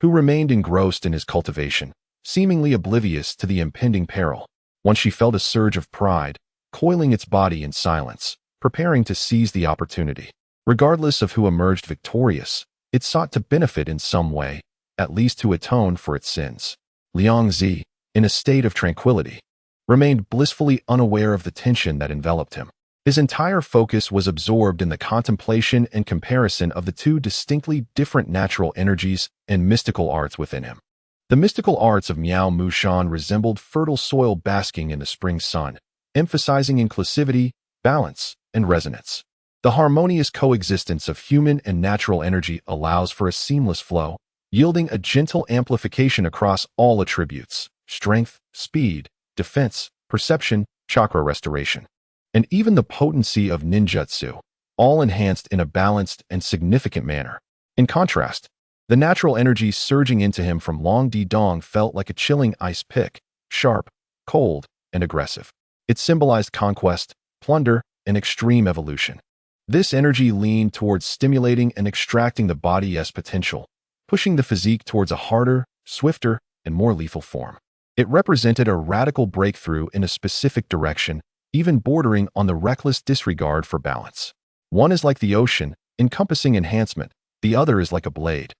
who remained engrossed in his cultivation, seemingly oblivious to the impending peril. Once she felt a surge of pride, coiling its body in silence, preparing to seize the opportunity. Regardless of who emerged victorious, it sought to benefit in some way, at least to atone for its sins. Liang Zi, in a state of tranquility, remained blissfully unaware of the tension that enveloped him. His entire focus was absorbed in the contemplation and comparison of the two distinctly different natural energies and mystical arts within him. The mystical arts of Miao Mushan resembled fertile soil basking in the spring sun, emphasizing inclusivity, balance, and resonance. The harmonious coexistence of human and natural energy allows for a seamless flow, yielding a gentle amplification across all attributes: strength, speed, defense, perception, chakra restoration, and even the potency of ninjutsu, all enhanced in a balanced and significant manner. In contrast, the natural energy surging into him from Long Di Dong felt like a chilling ice pick, sharp, cold, and aggressive. It symbolized conquest, plunder, and extreme evolution. This energy leaned towards stimulating and extracting the body's potential, pushing the physique towards a harder, swifter, and more lethal form. It represented a radical breakthrough in a specific direction, even bordering on the reckless disregard for balance. One is like the ocean, encompassing enhancement, the other is like a blade,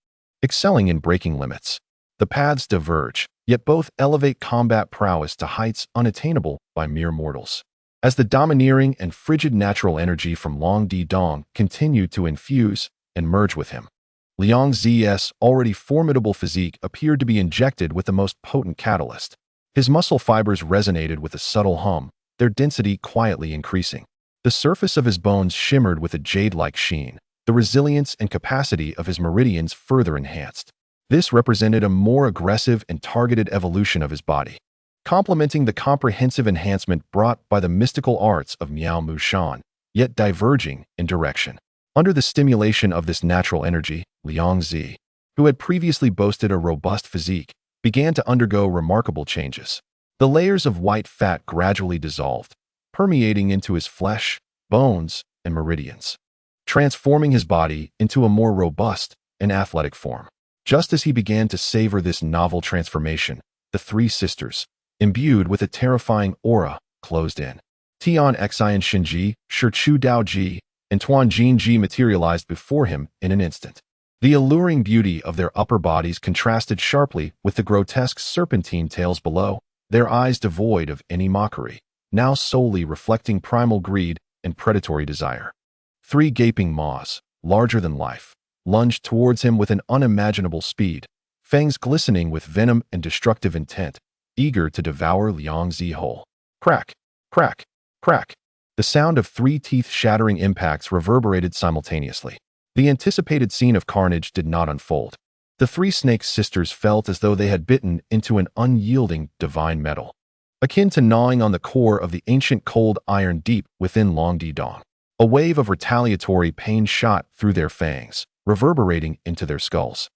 excelling in breaking limits. The paths diverge, yet both elevate combat prowess to heights unattainable by mere mortals. As the domineering and frigid natural energy from Long Di Dong continued to infuse and merge with him, Liang Zi's already formidable physique appeared to be injected with the most potent catalyst. His muscle fibers resonated with a subtle hum, their density quietly increasing. The surface of his bones shimmered with a jade-like sheen, the resilience and capacity of his meridians further enhanced. This represented a more aggressive and targeted evolution of his body, complementing the comprehensive enhancement brought by the mystical arts of Miao Mushan, yet diverging in direction. Under the stimulation of this natural energy, Liang Zi, who had previously boasted a robust physique, began to undergo remarkable changes. The layers of white fat gradually dissolved, permeating into his flesh, bones, and meridians, transforming his body into a more robust and athletic form. Just as he began to savor this novel transformation, the three sisters, imbued with a terrifying aura, closed in. Tian Xian Shinji, Shichu Daoji, and Tuan Jinji materialized before him in an instant. The alluring beauty of their upper bodies contrasted sharply with the grotesque serpentine tails below, their eyes devoid of any mockery, now solely reflecting primal greed and predatory desire. Three gaping maws, larger than life, lunged towards him with an unimaginable speed, fangs glistening with venom and destructive intent, eager to devour Liang Zi whole. Crack, crack, crack. The sound of three teeth-shattering impacts reverberated simultaneously. The anticipated scene of carnage did not unfold. The three snake sisters felt as though they had bitten into an unyielding divine metal, akin to gnawing on the core of the ancient cold iron deep within Long Di Dong. A wave of retaliatory pain shot through their fangs, reverberating into their skulls,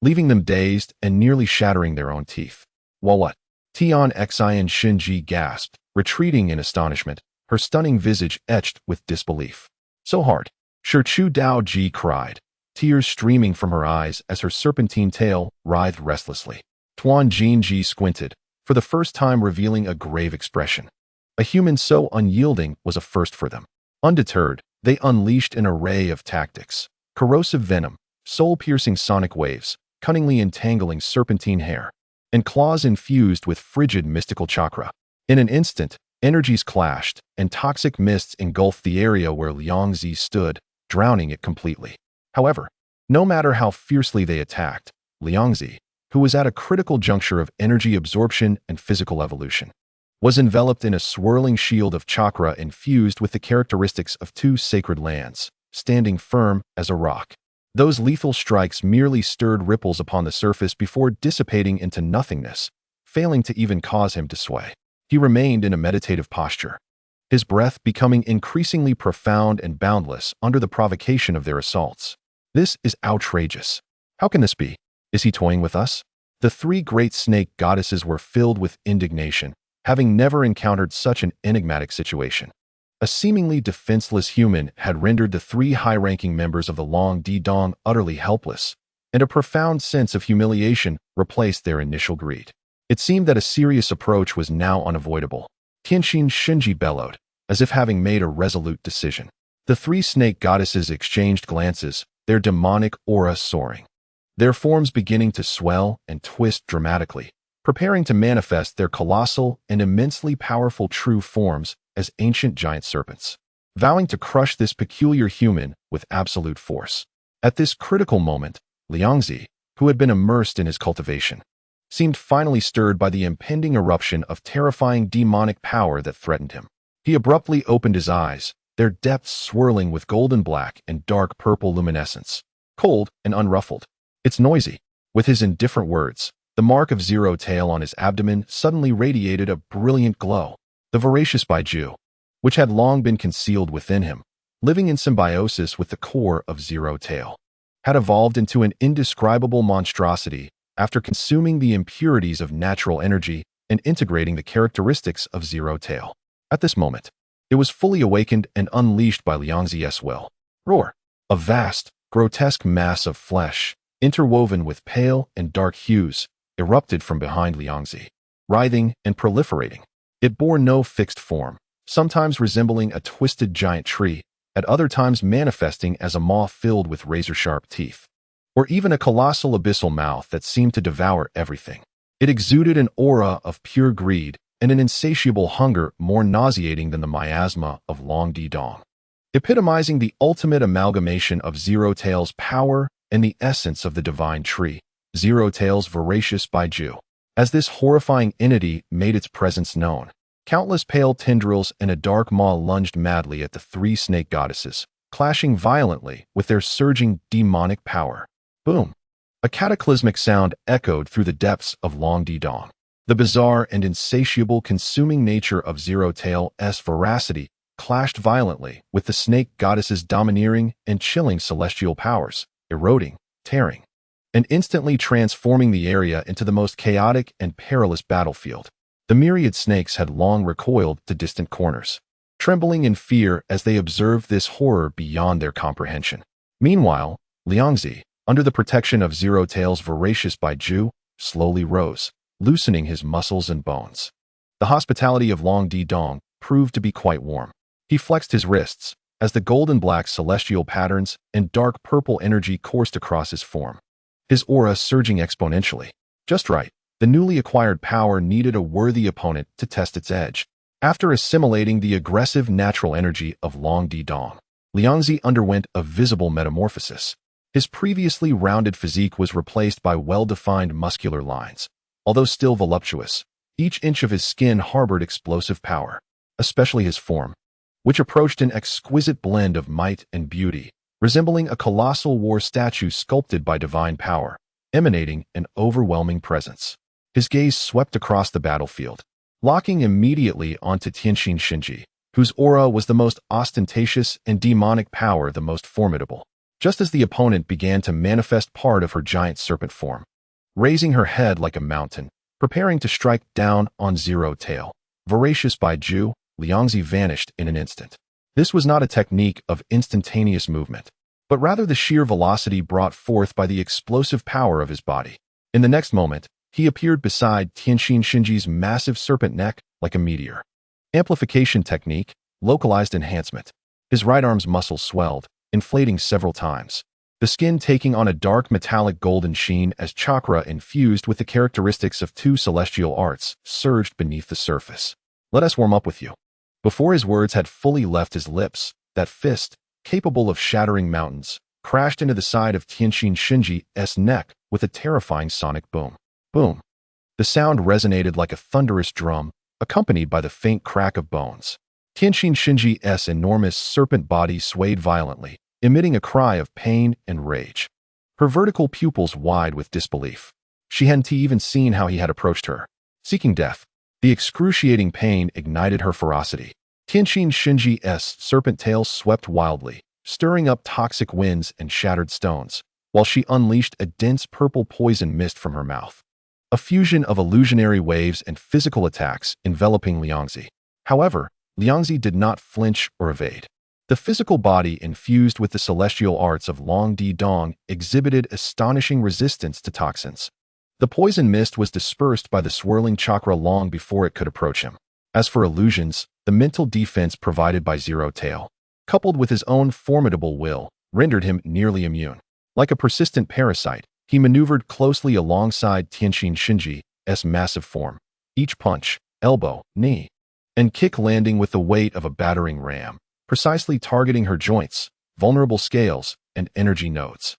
leaving them dazed and nearly shattering their own teeth. What? Tian Xian Shinji gasped, retreating in astonishment, her stunning visage etched with disbelief. So hard. Shichu Daoji cried, tears streaming from her eyes as her serpentine tail writhed restlessly. Tuan Jinji squinted, for the first time revealing a grave expression. A human so unyielding was a first for them. Undeterred, they unleashed an array of tactics, corrosive venom, soul-piercing sonic waves, cunningly entangling serpentine hair, and claws infused with frigid mystical chakra. In an instant, energies clashed, and toxic mists engulfed the area where Liangzi stood, drowning it completely. However, no matter how fiercely they attacked, Liangzi, who was at a critical juncture of energy absorption and physical evolution, was enveloped in a swirling shield of chakra infused with the characteristics of two sacred lands, standing firm as a rock. Those lethal strikes merely stirred ripples upon the surface before dissipating into nothingness, failing to even cause him to sway. He remained in a meditative posture, his breath becoming increasingly profound and boundless under the provocation of their assaults. This is outrageous. How can this be? Is he toying with us? The three great snake goddesses were filled with indignation, having never encountered such an enigmatic situation. A seemingly defenseless human had rendered the three high-ranking members of the Long Di Dong utterly helpless, and a profound sense of humiliation replaced their initial greed. It seemed that a serious approach was now unavoidable. Kenshin Shinji bellowed, as if having made a resolute decision. The three snake goddesses exchanged glances, their demonic aura soaring, their forms beginning to swell and twist dramatically, preparing to manifest their colossal and immensely powerful true forms as ancient giant serpents, vowing to crush this peculiar human with absolute force. At this critical moment, Liangzi, who had been immersed in his cultivation, seemed finally stirred by the impending eruption of terrifying demonic power that threatened him. He abruptly opened his eyes, their depths swirling with golden black and dark purple luminescence, cold and unruffled. "It's noisy." With his indifferent words, the mark of zero tail on his abdomen suddenly radiated a brilliant glow. The voracious Baiju, which had long been concealed within him, living in symbiosis with the core of Zero Tail, had evolved into an indescribable monstrosity after consuming the impurities of natural energy and integrating the characteristics of Zero Tail. At this moment, it was fully awakened and unleashed by Liangzi's will. Roar! A vast, grotesque mass of flesh, interwoven with pale and dark hues, erupted from behind Liangzi, writhing and proliferating. It bore no fixed form, sometimes resembling a twisted giant tree, at other times manifesting as a maw filled with razor-sharp teeth, or even a colossal abyssal mouth that seemed to devour everything. It exuded an aura of pure greed and an insatiable hunger more nauseating than the miasma of Long Di Dong, epitomizing the ultimate amalgamation of Zero Tail's power and the essence of the divine tree, Zero Tail's voracious Baiju. As this horrifying entity made its presence known, countless pale tendrils and a dark maw lunged madly at the three snake goddesses, clashing violently with their surging demonic power. Boom! A cataclysmic sound echoed through the depths of Long Di Dong. The bizarre and insatiable consuming nature of Zero Tail's voracity clashed violently with the snake goddess's domineering and chilling celestial powers, eroding, tearing, and instantly transforming the area into the most chaotic and perilous battlefield. The myriad snakes had long recoiled to distant corners, trembling in fear as they observed this horror beyond their comprehension. Meanwhile, Liangzi, under the protection of Zero Tail's voracious Baiju, slowly rose, loosening his muscles and bones. The hospitality of Long Di Dong proved to be quite warm. He flexed his wrists as the golden black celestial patterns and dark purple energy coursed across his form, his aura surging exponentially. Just right, the newly acquired power needed a worthy opponent to test its edge. After assimilating the aggressive natural energy of Long Di Dong, Liangzi underwent a visible metamorphosis. His previously rounded physique was replaced by well-defined muscular lines. Although still voluptuous, each inch of his skin harbored explosive power, especially his form, which approached an exquisite blend of might and beauty, resembling a colossal war statue sculpted by divine power, emanating an overwhelming presence. His gaze swept across the battlefield, locking immediately onto Kenshin Shinji, whose aura was the most ostentatious and demonic power the most formidable. Just as the opponent began to manifest part of her giant serpent form, raising her head like a mountain, preparing to strike down on Zero Tail, voracious Baiju, Liangzi vanished in an instant. This was not a technique of instantaneous movement, but rather the sheer velocity brought forth by the explosive power of his body. In the next moment, he appeared beside Kenshin Shinji's massive serpent neck like a meteor. Amplification technique, localized enhancement. His right arm's muscles swelled, inflating several times, the skin taking on a dark metallic golden sheen as chakra infused with the characteristics of two celestial arts surged beneath the surface. Let us warm up with you. Before his words had fully left his lips, that fist, capable of shattering mountains, crashed into the side of Tianxin Shinji's neck with a terrifying sonic boom. Boom. The sound resonated like a thunderous drum, accompanied by the faint crack of bones. Tianxin Shinji's enormous serpent body swayed violently, emitting a cry of pain and rage. Her vertical pupils wide with disbelief. She hadn't even seen how he had approached her. Seeking death, the excruciating pain ignited her ferocity. Tianxin Shinji's serpent tail swept wildly, stirring up toxic winds and shattered stones, while she unleashed a dense purple poison mist from her mouth. A fusion of illusionary waves and physical attacks enveloping Liangzi. However, Liangzi did not flinch or evade. The physical body infused with the celestial arts of Long Di Dong exhibited astonishing resistance to toxins. The poison mist was dispersed by the swirling chakra long before it could approach him. As for illusions, the mental defense provided by Zero Tail, coupled with his own formidable will, rendered him nearly immune. Like a persistent parasite, he maneuvered closely alongside Tianxin Shinji's massive form, each punch, elbow, knee, and kick landing with the weight of a battering ram, precisely targeting her joints, vulnerable scales, and energy nodes.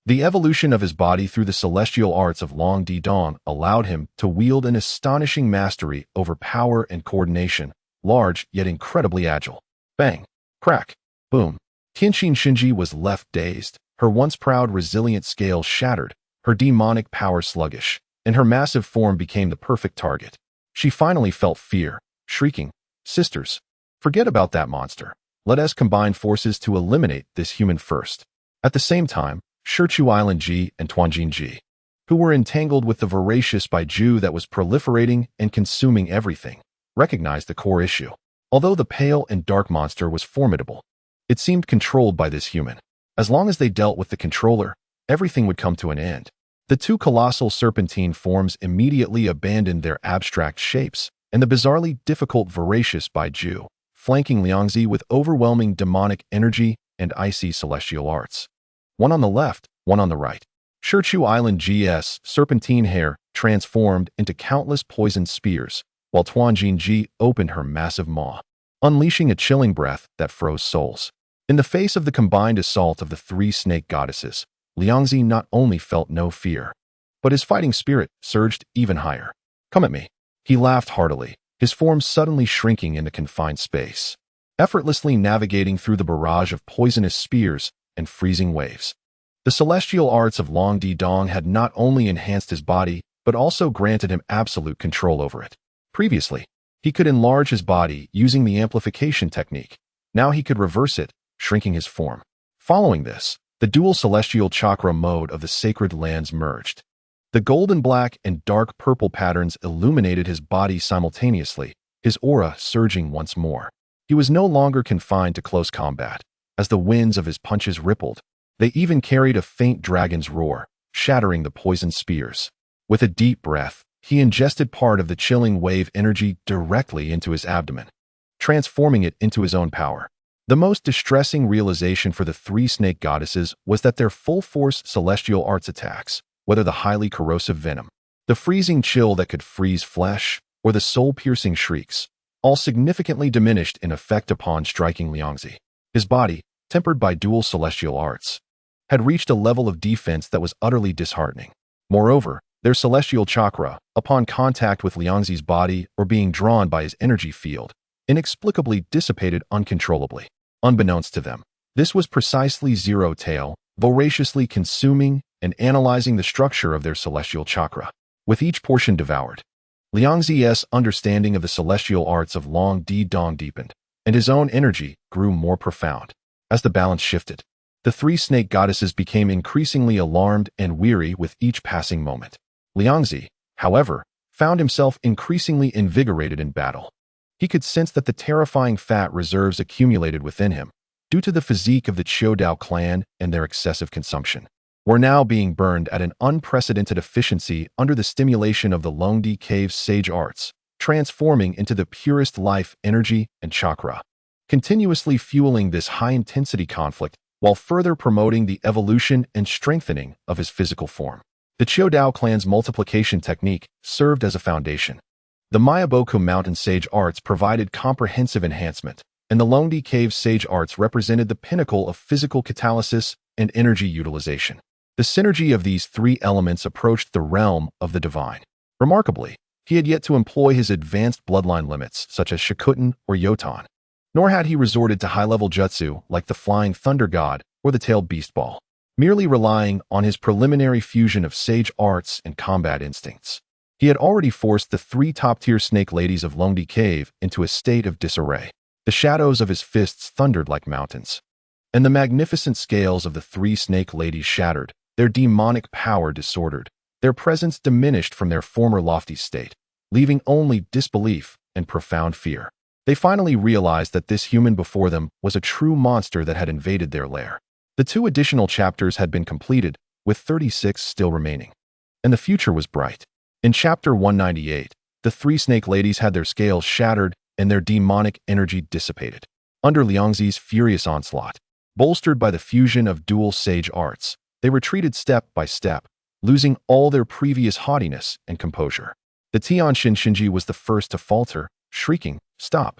The evolution of his body through the celestial arts of Long Di Dong allowed him to wield an astonishing mastery over power and coordination, large yet incredibly agile. Bang! Crack! Boom! Tianxin Shinji was left dazed, her once proud resilient scales shattered, her demonic power sluggish, and her massive form became the perfect target. She finally felt fear, shrieking, "Sisters, forget about that monster. Let us combine forces to eliminate this human first." At the same time, Shichu Island Ji and Tuanjin Ji, who were entangled with the voracious Baiju that was proliferating and consuming everything, recognized the core issue. Although the pale and dark monster was formidable, it seemed controlled by this human. As long as they dealt with the controller, everything would come to an end. The two colossal serpentine forms immediately abandoned their abstract shapes, and the bizarrely difficult voracious Baiju, flanking Liangzi with overwhelming demonic energy and icy celestial arts. One on the left, one on the right. Shichu Island G's serpentine hair transformed into countless poisoned spears, while Tuanjin Ji opened her massive maw, unleashing a chilling breath that froze souls. In the face of the combined assault of the three snake goddesses, Liangzi not only felt no fear, but his fighting spirit surged even higher. "Come at me." He laughed heartily, his form suddenly shrinking in the confined space, effortlessly navigating through the barrage of poisonous spears and freezing waves. The celestial arts of Long Di Dong had not only enhanced his body, but also granted him absolute control over it. Previously, he could enlarge his body using the amplification technique. Now he could reverse it, shrinking his form. Following this, the dual celestial chakra mode of the sacred lands merged. The golden black and dark purple patterns illuminated his body simultaneously, his aura surging once more. He was no longer confined to close combat. As the winds of his punches rippled, they even carried a faint dragon's roar, shattering the poisoned spears. With a deep breath, he ingested part of the chilling wave energy directly into his abdomen, transforming it into his own power. The most distressing realization for the three snake goddesses was that their full-force celestial arts attacks, whether the highly corrosive venom, the freezing chill that could freeze flesh, or the soul-piercing shrieks, all significantly diminished in effect upon striking Liangzi. His body, tempered by dual celestial arts, had reached a level of defense that was utterly disheartening. Moreover, their celestial chakra, upon contact with Liangzi's body or being drawn by his energy field, inexplicably dissipated uncontrollably. Unbeknownst to them, this was precisely Zero Tail, voraciously consuming and analyzing the structure of their celestial chakra. With each portion devoured, Liangzi's understanding of the celestial arts of Long Di Dong deepened, and his own energy grew more profound. As the balance shifted, the three snake goddesses became increasingly alarmed and weary with each passing moment. Liangzi, however, found himself increasingly invigorated in battle. He could sense that the terrifying fat reserves accumulated within him, due to the physique of the Chiodao clan and their excessive consumption, were now being burned at an unprecedented efficiency under the stimulation of the Longdi Cave's sage arts, transforming into the purest life energy and chakra. Continuously fueling this high-intensity conflict while further promoting the evolution and strengthening of his physical form. The Chiodao clan's multiplication technique served as a foundation. The Mayaboku Mountain Sage Arts provided comprehensive enhancement, and the Longdi Cave Sage Arts represented the pinnacle of physical catalysis and energy utilization. The synergy of these three elements approached the realm of the divine. Remarkably, he had yet to employ his advanced bloodline limits, such as Shikutten or Yotan, nor had he resorted to high-level jutsu like the Flying Thunder God or the Tailed Beast Ball, merely relying on his preliminary fusion of sage arts and combat instincts. He had already forced the three top-tier snake ladies of Longdi Cave into a state of disarray. The shadows of his fists thundered like mountains, and the magnificent scales of the three snake ladies shattered, their demonic power disordered, their presence diminished from their former lofty state, leaving only disbelief and profound fear. They finally realized that this human before them was a true monster that had invaded their lair. The 2 additional chapters had been completed, with 36 still remaining, and the future was bright. In Chapter 198, the 3 snake ladies had their scales shattered and their demonic energy dissipated. Under Liangzi's furious onslaught, bolstered by the fusion of dual sage arts, they retreated step by step, losing all their previous haughtiness and composure. The Tianshin Shinji was the first to falter, shrieking, "Stop!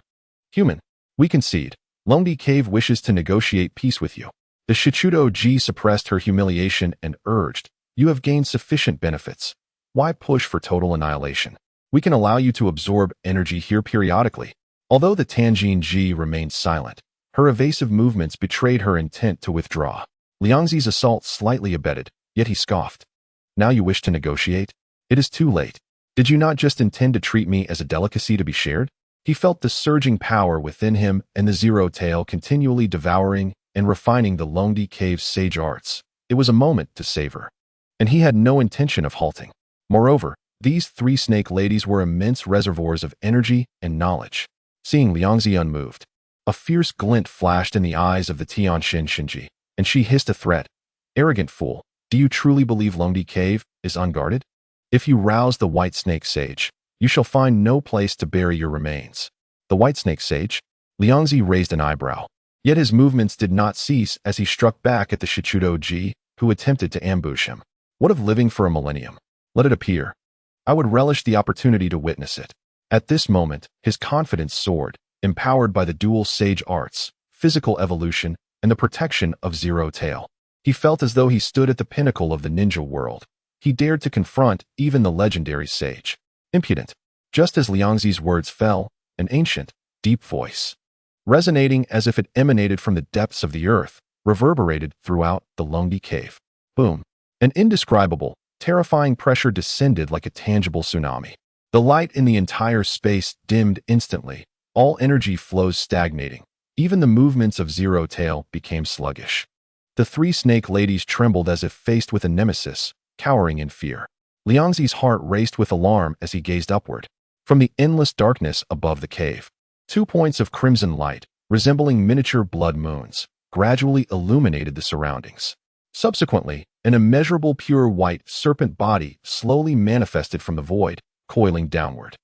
Human, we concede. Longdi Cave wishes to negotiate peace with you." The Shichudo-ji suppressed her humiliation and urged, "You have gained sufficient benefits. Why push for total annihilation? We can allow you to absorb energy here periodically." Although the Tanjin-ji remained silent, her evasive movements betrayed her intent to withdraw. Liangzi's assault slightly abetted, yet he scoffed. "Now you wish to negotiate? It is too late. Did you not just intend to treat me as a delicacy to be shared?" He felt the surging power within him and the zero tail continually devouring and refining the Longdi Cave's sage arts. It was a moment to savor, and he had no intention of halting. Moreover, these 3 snake ladies were immense reservoirs of energy and knowledge. Seeing Liangzi unmoved, a fierce glint flashed in the eyes of the Tianshin Shinji, and she hissed a threat. "Arrogant fool, do you truly believe Longdi Cave is unguarded? If you rouse the White Snake Sage, you shall find no place to bury your remains." The White Snake Sage? Liangzi raised an eyebrow, yet his movements did not cease as he struck back at the Shichudo-ji, who attempted to ambush him. What of living for a millennium? Let it appear. I would relish the opportunity to witness it. At this moment, his confidence soared, empowered by the dual sage arts, physical evolution, and the protection of Zero Tail. He felt as though he stood at the pinnacle of the ninja world. He dared to confront even the legendary sage. Impudent. Just as Liangzi's words fell, an ancient, deep voice, resonating as if it emanated from the depths of the earth, reverberated throughout the Longdi Cave. Boom. An indescribable, terrifying pressure descended like a tangible tsunami. The light in the entire space dimmed instantly, all energy flows stagnating. Even the movements of Zero Tail became sluggish. The 3 snake ladies trembled as if faced with a nemesis, cowering in fear. Liangzi's heart raced with alarm as he gazed upward. From the endless darkness above the cave, 2 points of crimson light, resembling miniature blood moons, gradually illuminated the surroundings. Subsequently, an immeasurable pure white serpent body slowly manifested from the void, coiling downward.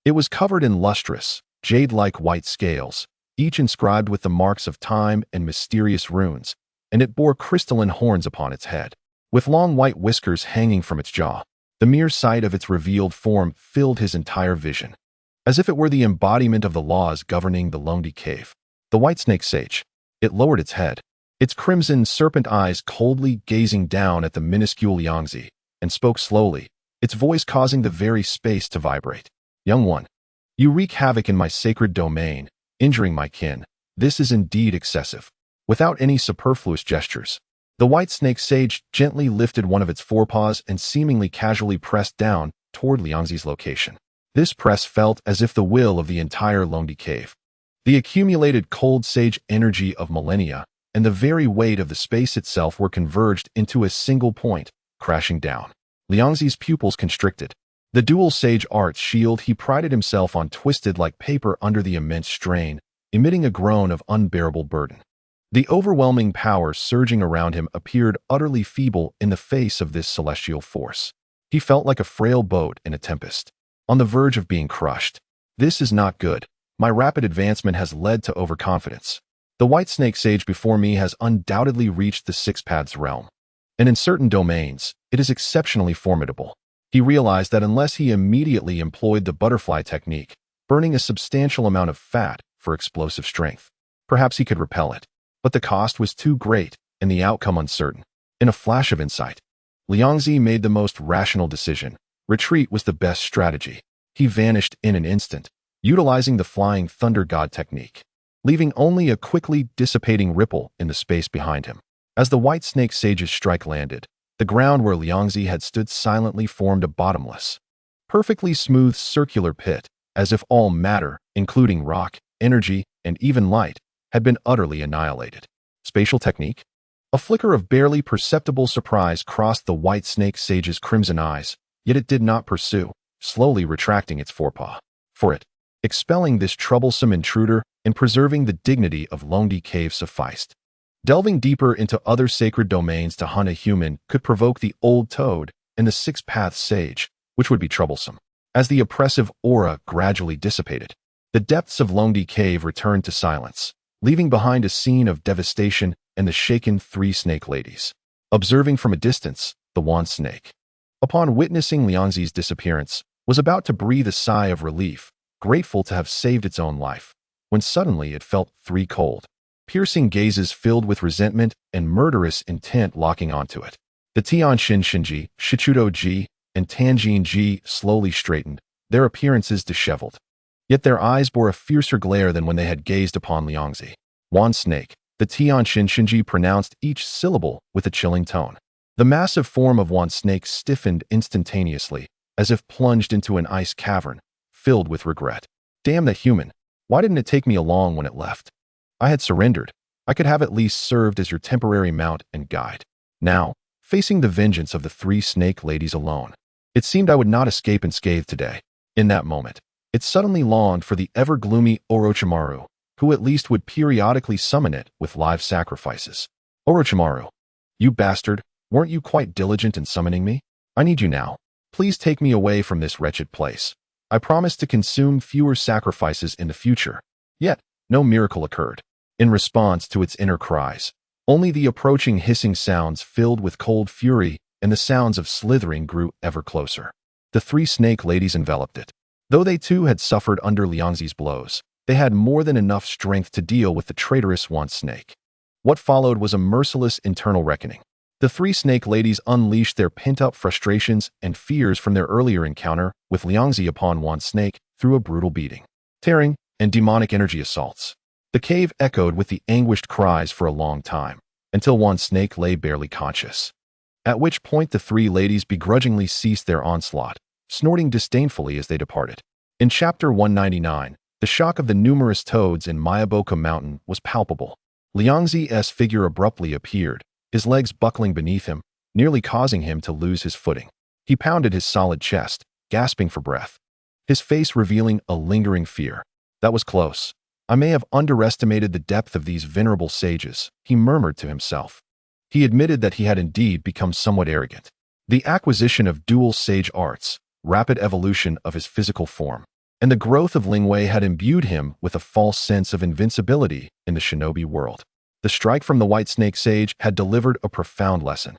It was covered in lustrous, jade-like white scales, each inscribed with the marks of time and mysterious runes, and it bore crystalline horns upon its head, with long white whiskers hanging from its jaw. The mere sight of its revealed form filled his entire vision, as if it were the embodiment of the laws governing the Longdi Cave. The White Snake Sage. It lowered its head, its crimson serpent eyes coldly gazing down at the minuscule Liangzi, and spoke slowly, its voice causing the very space to vibrate. "Young one, you wreak havoc in my sacred domain, injuring my kin. This is indeed excessive." Without any superfluous gestures, the White Snake Sage gently lifted one of its forepaws and seemingly casually pressed down toward Liangzi's location. This press felt as if the will of the entire Longdi Cave, the accumulated cold sage energy of millennia, and the very weight of the space itself were converged into a single point, crashing down. Liangzi's pupils constricted. The dual sage arts shield he prided himself on twisted like paper under the immense strain, emitting a groan of unbearable burden. The overwhelming power surging around him appeared utterly feeble in the face of this celestial force. He felt like a frail boat in a tempest, on the verge of being crushed. "This is not good. My rapid advancement has led to overconfidence. The white snake sage before me has undoubtedly reached the Six Paths realm, and in certain domains, it is exceptionally formidable. He realized that unless he immediately employed the butterfly technique, burning a substantial amount of fat for explosive strength, perhaps he could repel it. But the cost was too great and the outcome uncertain. In a flash of insight, Liangzi made the most rational decision. Retreat was the best strategy. He vanished in an instant, utilizing the flying thunder god technique, leaving only a quickly dissipating ripple in the space behind him. As the white snake sage's strike landed, the ground where Liangzi had stood silently formed a bottomless, perfectly smooth circular pit, as if all matter, including rock, energy, and even light, had been utterly annihilated. Spatial technique? A flicker of barely perceptible surprise crossed the white snake sage's crimson eyes, yet it did not pursue, slowly retracting its forepaw. For it, expelling this troublesome intruder and preserving the dignity of Longdi Cave sufficed. Delving deeper into other sacred domains to hunt a human could provoke the old toad and the Six Paths sage, which would be troublesome. As the oppressive aura gradually dissipated, the depths of Longdi Cave returned to silence, leaving behind a scene of devastation and the shaken three snake ladies. Observing from a distance, the wand snake, upon witnessing Liangzi's disappearance, was about to breathe a sigh of relief, grateful to have saved its own life, when suddenly it felt three cold, piercing gazes filled with resentment and murderous intent locking onto it. The Tianshin Shinji, Shichudo-ji, and Tanjin-ji slowly straightened, their appearances disheveled. Yet their eyes bore a fiercer glare than when they had gazed upon Liangzi. Wand snake, the Tianshin Shinji pronounced each syllable with a chilling tone. The massive form of Wand snake stiffened instantaneously, as if plunged into an ice cavern, filled with regret. Damn that human. Why didn't it take me along when it left? I had surrendered. I could have at least served as your temporary mount and guide. Now, facing the vengeance of the three snake ladies alone, it seemed I would not escape unscathed today. In that moment, it suddenly longed for the ever-gloomy Orochimaru, who at least would periodically summon it with live sacrifices. Orochimaru, you bastard, weren't you quite diligent in summoning me? I need you now. Please take me away from this wretched place. I promise to consume fewer sacrifices in the future. Yet, no miracle occurred. In response to its inner cries, only the approaching hissing sounds filled with cold fury and the sounds of slithering grew ever closer. The three snake ladies enveloped it. Though they too had suffered under Liangzi's blows, they had more than enough strength to deal with the traitorous wand snake. What followed was a merciless internal reckoning. The three snake ladies unleashed their pent-up frustrations and fears from their earlier encounter with Liangzi upon wand snake through a brutal beating, tearing, and demonic energy assaults. The cave echoed with the anguished cries for a long time, until wand snake lay barely conscious. At which point the three ladies begrudgingly ceased their onslaught, snorting disdainfully as they departed. In Chapter 199, the shock of the numerous toads in Mayaboka Mountain was palpable. Liangzi's figure abruptly appeared, his legs buckling beneath him, nearly causing him to lose his footing. He pounded his solid chest, gasping for breath, his face revealing a lingering fear. That was close. I may have underestimated the depth of these venerable sages, he murmured to himself. He admitted that he had indeed become somewhat arrogant. The acquisition of dual sage arts, rapid evolution of his physical form, and the growth of Lingwei had imbued him with a false sense of invincibility in the shinobi world. The strike from the white snake sage had delivered a profound lesson.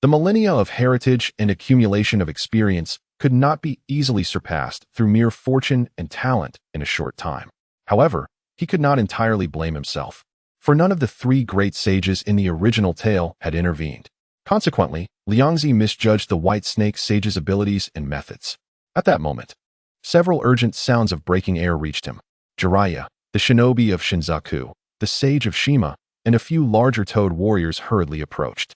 The millennia of heritage and accumulation of experience could not be easily surpassed through mere fortune and talent in a short time. However, he could not entirely blame himself, for none of the three great sages in the original tale had intervened. Consequently, Liangzi misjudged the white snake sage's abilities and methods. At that moment, several urgent sounds of breaking air reached him. Jiraiya, the shinobi of Shinzaku, the sage of Shima, and a few larger toad warriors hurriedly approached.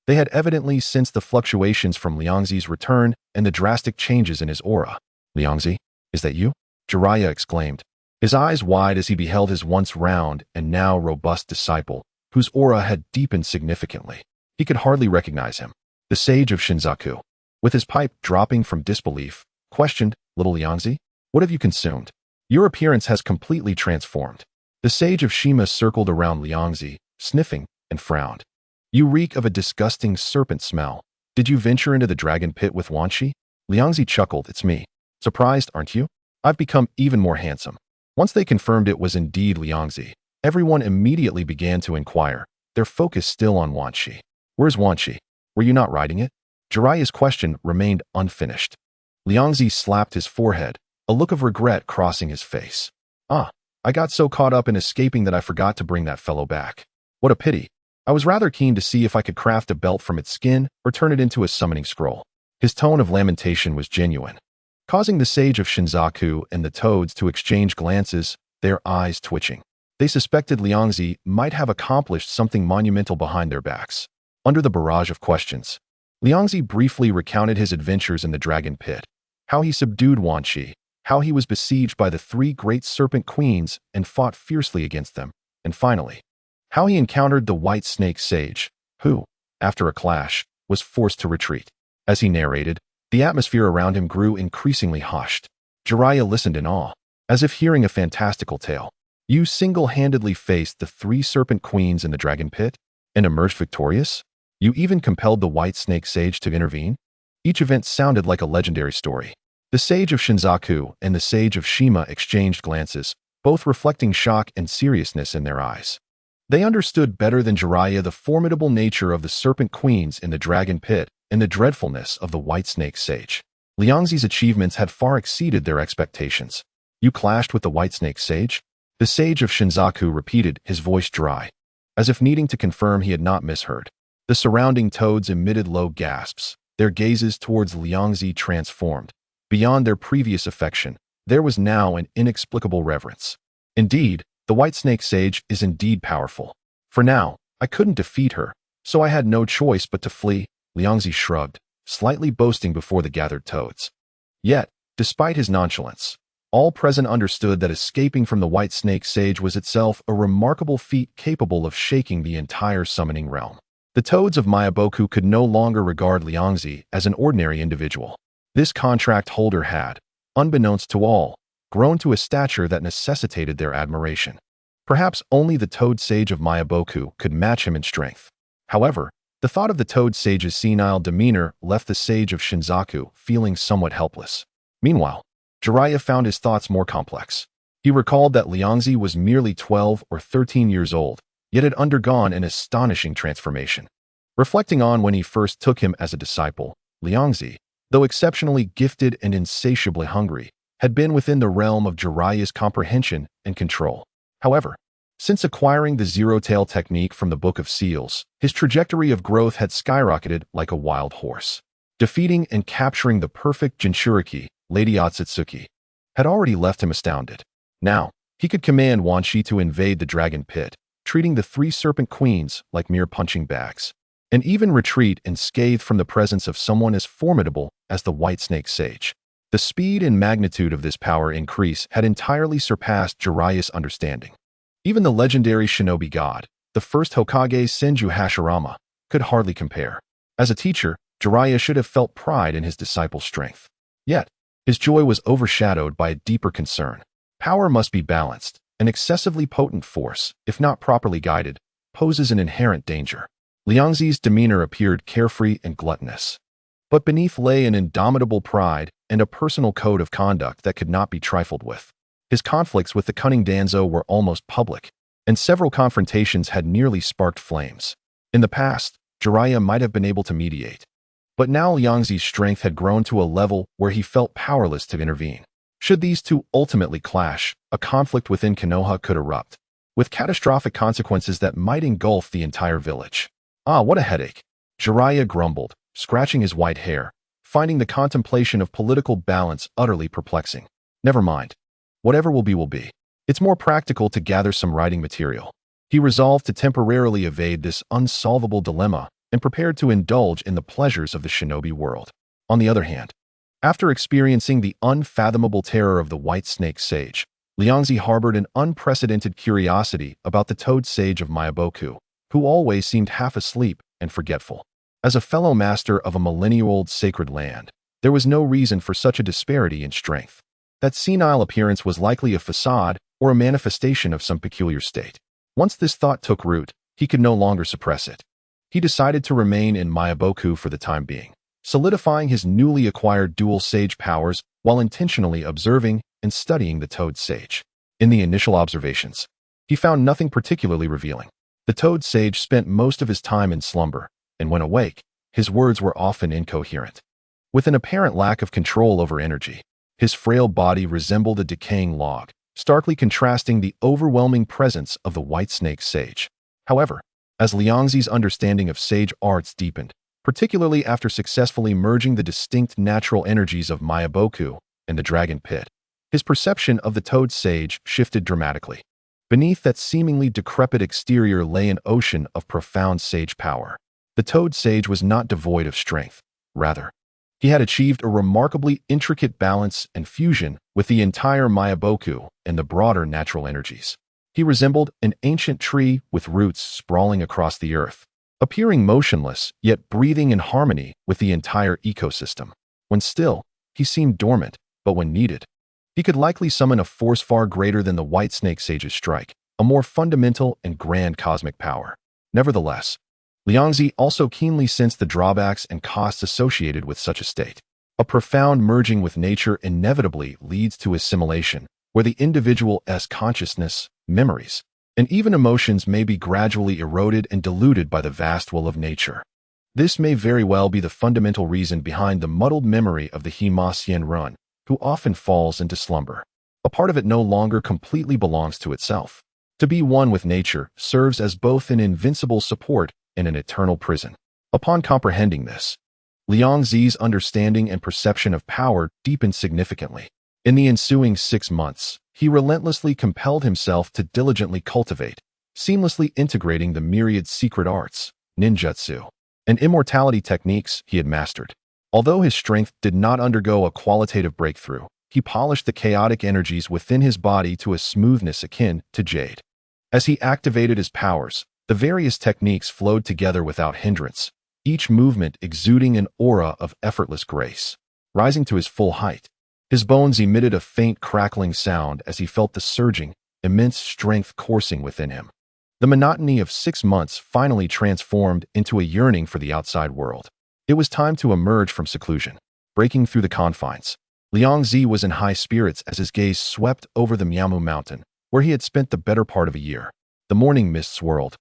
They had evidently sensed the fluctuations from Liangzi's return and the drastic changes in his aura. Liangzi, is that you? Jiraiya exclaimed, his eyes wide as he beheld his once round and now robust disciple, whose aura had deepened significantly. He could hardly recognize him. The sage of Shinzaku, with his pipe dropping from disbelief, questioned, little Liangzi, what have you consumed? Your appearance has completely transformed. The sage of Shima circled around Liangzi, sniffing, and frowned. You reek of a disgusting serpent smell. Did you venture into the dragon pit with Wanshi? Liangzi chuckled, it's me. Surprised, aren't you? I've become even more handsome. Once they confirmed it was indeed Liangzi, Everyone immediately began to inquire, their focus still on Wanshi. Where's Wanshi? Were you not riding it? Jiraiya's question remained unfinished. Liangzi slapped his forehead, a look of regret crossing his face. I got so caught up in escaping that I forgot to bring that fellow back. What a pity. I was rather keen to see if I could craft a belt from its skin or turn it into a summoning scroll. His tone of lamentation was genuine, causing the sage of Shinzaku and the toads to exchange glances, their eyes twitching. They suspected Liangzi might have accomplished something monumental behind their backs. Under the barrage of questions, Liangzi briefly recounted his adventures in the dragon pit, how he subdued Wanshi, how he was besieged by the 3 great serpent queens and fought fiercely against them, and finally, how he encountered the white snake sage, who, after a clash, was forced to retreat. As he narrated, the atmosphere around him grew increasingly hushed. Jiraiya listened in awe, as if hearing a fantastical tale. You single-handedly faced the 3 serpent queens in the dragon pit and emerged victorious? You even compelled the white snake sage to intervene? Each event sounded like a legendary story. The sage of Shinzaku and the sage of Shima exchanged glances, both reflecting shock and seriousness in their eyes. They understood better than Jiraiya the formidable nature of the serpent queens in the dragon pit and the dreadfulness of the white snake sage. Liangzi's achievements had far exceeded their expectations. You clashed with the white snake sage? The sage of Shinzaku repeated, his voice dry, as if needing to confirm he had not misheard. The surrounding toads emitted low gasps, their gazes towards Liangzi transformed. Beyond their previous affection, there was now an inexplicable reverence. Indeed, the white snake sage is indeed powerful. For now, I couldn't defeat her, so I had no choice but to flee. Liangzi shrugged, slightly boasting before the gathered toads. Yet, despite his nonchalance, all present understood that escaping from the white snake sage was itself a remarkable feat capable of shaking the entire summoning realm. The toads of Mayaboku could no longer regard Liangzi as an ordinary individual. This contract holder had, unbeknownst to all, grown to a stature that necessitated their admiration. Perhaps only the toad sage of Mayaboku could match him in strength. However, the thought of the toad sage's senile demeanor left the sage of Shinzaku feeling somewhat helpless. Meanwhile, Jiraiya found his thoughts more complex. He recalled that Liangzi was merely 12 or 13 years old, yet had undergone an astonishing transformation. Reflecting on when he first took him as a disciple, Liangzi, though exceptionally gifted and insatiably hungry, had been within the realm of Jiraiya's comprehension and control. However, since acquiring the zero-tail technique from the Book of Seals, his trajectory of growth had skyrocketed like a wild horse. Defeating and capturing the perfect Jinchuriki, Lady Otsutsuki, had already left him astounded. Now, he could command Wanshi to invade the dragon pit, treating the 3 serpent queens like mere punching bags, and even retreat unscathed from the presence of someone as formidable as the white snake sage. The speed and magnitude of this power increase had entirely surpassed Jiraiya's understanding. Even the legendary shinobi god, the first Hokage Senju Hashirama, could hardly compare. As a teacher, Jiraiya should have felt pride in his disciple's strength. Yet, his joy was overshadowed by a deeper concern. Power must be balanced. An excessively potent force, if not properly guided, poses an inherent danger. Liangzi's demeanor appeared carefree and gluttonous, but beneath lay an indomitable pride and a personal code of conduct that could not be trifled with. His conflicts with the cunning Danzo were almost public, and several confrontations had nearly sparked flames. In the past, Jiraiya might have been able to mediate, but now Liangzi's strength had grown to a level where he felt powerless to intervene. Should these two ultimately clash, a conflict within Konoha could erupt, with catastrophic consequences that might engulf the entire village. What a headache! Jiraiya grumbled, scratching his white hair, finding the contemplation of political balance utterly perplexing. Never mind. Whatever will be will be. It's more practical to gather some writing material. He resolved to temporarily evade this unsolvable dilemma and prepared to indulge in the pleasures of the shinobi world. On the other hand, after experiencing the unfathomable terror of the white snake sage, Liangzi harbored an unprecedented curiosity about the toad sage of Mayaboku, who always seemed half asleep and forgetful. As a fellow master of a millennia-old sacred land, there was no reason for such a disparity in strength. That senile appearance was likely a facade or a manifestation of some peculiar state. Once this thought took root, he could no longer suppress it. He decided to remain in Mayaboku for the time being, solidifying his newly acquired dual sage powers while intentionally observing and studying the toad sage. In the initial observations, He found nothing particularly revealing. The toad sage spent most of his time in slumber, and when awake, his words were often incoherent. With an apparent lack of control over energy, his frail body resembled a decaying log, starkly contrasting the overwhelming presence of the white snake sage. However, as Liangzi's understanding of sage arts deepened, particularly after successfully merging the distinct natural energies of Mayaboku and the dragon pit, his perception of the toad sage shifted dramatically. Beneath that seemingly decrepit exterior lay an ocean of profound sage power. The toad sage was not devoid of strength. Rather, he had achieved a remarkably intricate balance and fusion with the entire Mayaboku and the broader natural energies. He resembled an ancient tree with roots sprawling across the earth, appearing motionless yet breathing in harmony with the entire ecosystem. When still, he seemed dormant, but when needed, he could likely summon a force far greater than the white snake sage's strike, a more fundamental and grand cosmic power. Nevertheless, Liangzi also keenly sensed the drawbacks and costs associated with such a state. A profound merging with nature inevitably leads to assimilation, where the individual's consciousness, memories, and even emotions may be gradually eroded and diluted by the vast will of nature. This may very well be the fundamental reason behind the muddled memory of the Hima Xianrun, who often falls into slumber. A part of it no longer completely belongs to itself. To be one with nature serves as both an invincible support and an eternal prison. Upon comprehending this, Liangzi's understanding and perception of power deepened significantly. In the ensuing 6 months, he relentlessly compelled himself to diligently cultivate, seamlessly integrating the myriad secret arts, ninjutsu, and immortality techniques he had mastered. Although his strength did not undergo a qualitative breakthrough, he polished the chaotic energies within his body to a smoothness akin to jade. As he activated his powers, the various techniques flowed together without hindrance, each movement exuding an aura of effortless grace. Rising to his full height, his bones emitted a faint crackling sound as he felt the surging, immense strength coursing within him. The monotony of 6 months finally transformed into a yearning for the outside world. It was time to emerge from seclusion. Breaking through the confines, Liangzi was in high spirits as his gaze swept over the Miamu Mountain, where he had spent the better part of a year. The morning mist swirled,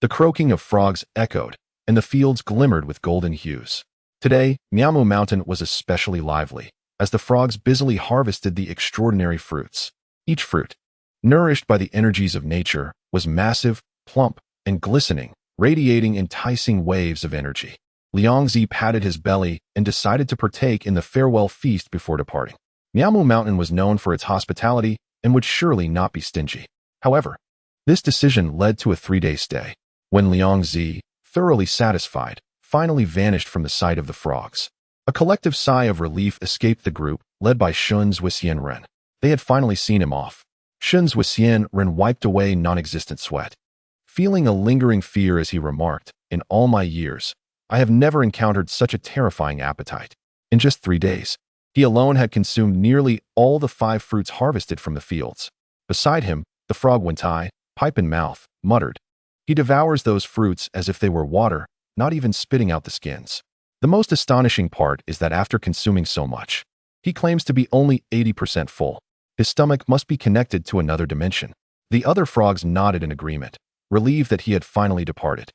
the croaking of frogs echoed, and the fields glimmered with golden hues. Today, Miamu Mountain was especially lively, as the frogs busily harvested the extraordinary fruits. Each fruit, nourished by the energies of nature, was massive, plump, and glistening, radiating enticing waves of energy. Liangzi patted his belly and decided to partake in the farewell feast before departing. Miamu Mountain was known for its hospitality and would surely not be stingy. However, this decision led to a 3-day stay. When Liangzi, thoroughly satisfied, finally vanished from the sight of the frogs, a collective sigh of relief escaped the group, led by Shun Zuixianren. They had finally seen him off. Shun Zuixianren wiped away non-existent sweat, feeling a lingering fear as he remarked, "In all my years, I have never encountered such a terrifying appetite." In just 3 days, he alone had consumed nearly all the 5 fruits harvested from the fields. Beside him, the frog Wentai, pipe in mouth, muttered, "He devours those fruits as if they were water, not even spitting out the skins." The most astonishing part is that after consuming so much, he claims to be only 80% full. His stomach must be connected to another dimension. The other frogs nodded in agreement, relieved that he had finally departed.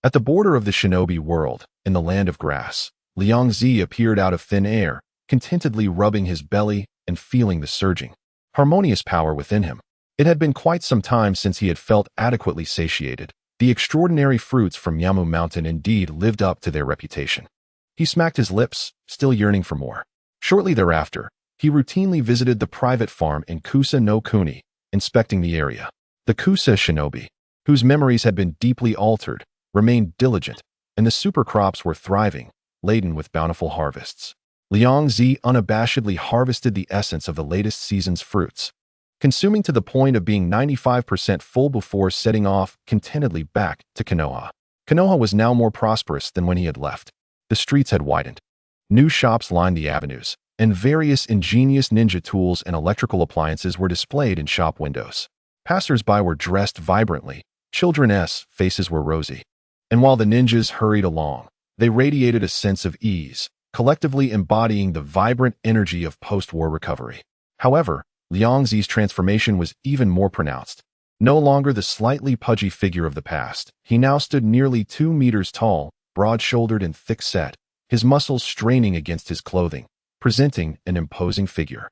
At the border of the shinobi world, in the land of grass, Liangzi appeared out of thin air, contentedly rubbing his belly and feeling the surging, harmonious power within him. It had been quite some time since he had felt adequately satiated. The extraordinary fruits from Miamu Mountain indeed lived up to their reputation. He smacked his lips, still yearning for more. Shortly thereafter, he routinely visited the private farm in Kusa no Kuni, inspecting the area. The Kusa shinobi, whose memories had been deeply altered, remained diligent, and the super crops were thriving, laden with bountiful harvests. Liangzi unabashedly harvested the essence of the latest season's fruits, consuming to the point of being 95% full before setting off contentedly back to Konoha. Konoha was now more prosperous than when he had left. The streets had widened. New shops lined the avenues, and various ingenious ninja tools and electrical appliances were displayed in shop windows. Passers-by were dressed vibrantly, children's faces were rosy. And while the ninjas hurried along, they radiated a sense of ease, collectively embodying the vibrant energy of post-war recovery. However, Liangzi's transformation was even more pronounced. No longer the slightly pudgy figure of the past, he now stood nearly 2 meters tall, broad-shouldered and thick-set, his muscles straining against his clothing, presenting an imposing figure.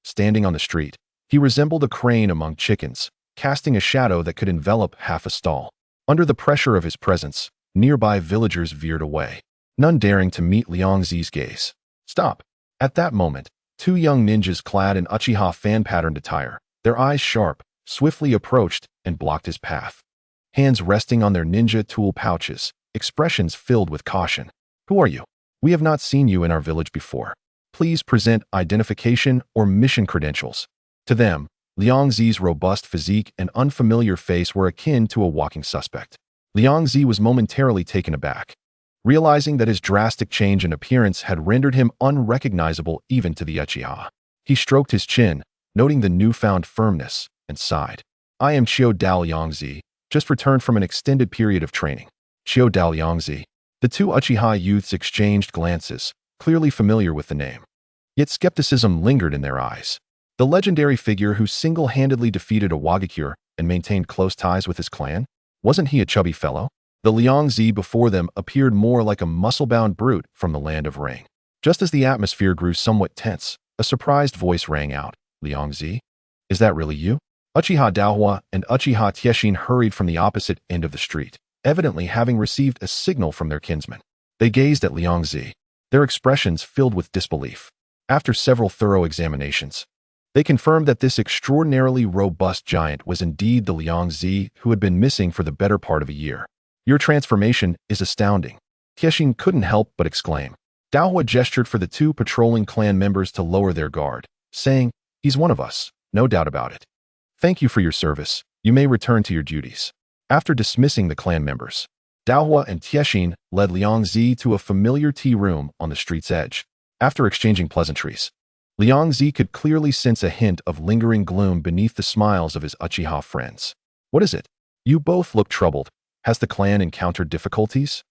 Standing on the street, he resembled a crane among chickens, casting a shadow that could envelop half a stall. Under the pressure of his presence, nearby villagers veered away, none daring to meet Liangzi's gaze. Stop! At that moment, 2 young ninjas clad in Uchiha fan-patterned attire, their eyes sharp, swiftly approached and blocked his path. Hands resting on their ninja tool pouches, expressions filled with caution. Who are you? We have not seen you in our village before. Please present identification or mission credentials. To them, Liangzi's robust physique and unfamiliar face were akin to a walking suspect. Liangzi was momentarily taken aback, realizing that his drastic change in appearance had rendered him unrecognizable even to the Uchiha. He stroked his chin, noting the newfound firmness, and sighed. I am Qiu Dao Liangzi, just returned from an extended period of training. Qiu Dao Liangzi. The 2 Uchiha youths exchanged glances, clearly familiar with the name. Yet skepticism lingered in their eyes. The legendary figure who single-handedly defeated a Wagakure and maintained close ties with his clan? Wasn't he a chubby fellow? The Liangzi before them appeared more like a muscle-bound brute from the land of Ring. Just as the atmosphere grew somewhat tense, a surprised voice rang out. Liangzi? Is that really you? Uchiha Daohua and Uchiha Tieshin hurried from the opposite end of the street, evidently having received a signal from their kinsman. They gazed at Liangzi, their expressions filled with disbelief. After several thorough examinations, they confirmed that this extraordinarily robust giant was indeed the Liangzi who had been missing for the better part of a year. Your transformation is astounding. Tieshin couldn't help but exclaim. Daohua gestured for the 2 patrolling clan members to lower their guard, saying, He's one of us, no doubt about it. Thank you for your service. You may return to your duties. After dismissing the clan members, Daohua and Tieshin led Liangzi to a familiar tea room on the street's edge. After exchanging pleasantries, Liangzi could clearly sense a hint of lingering gloom beneath the smiles of his Uchiha friends. What is it? You both look troubled. Has the clan encountered difficulties?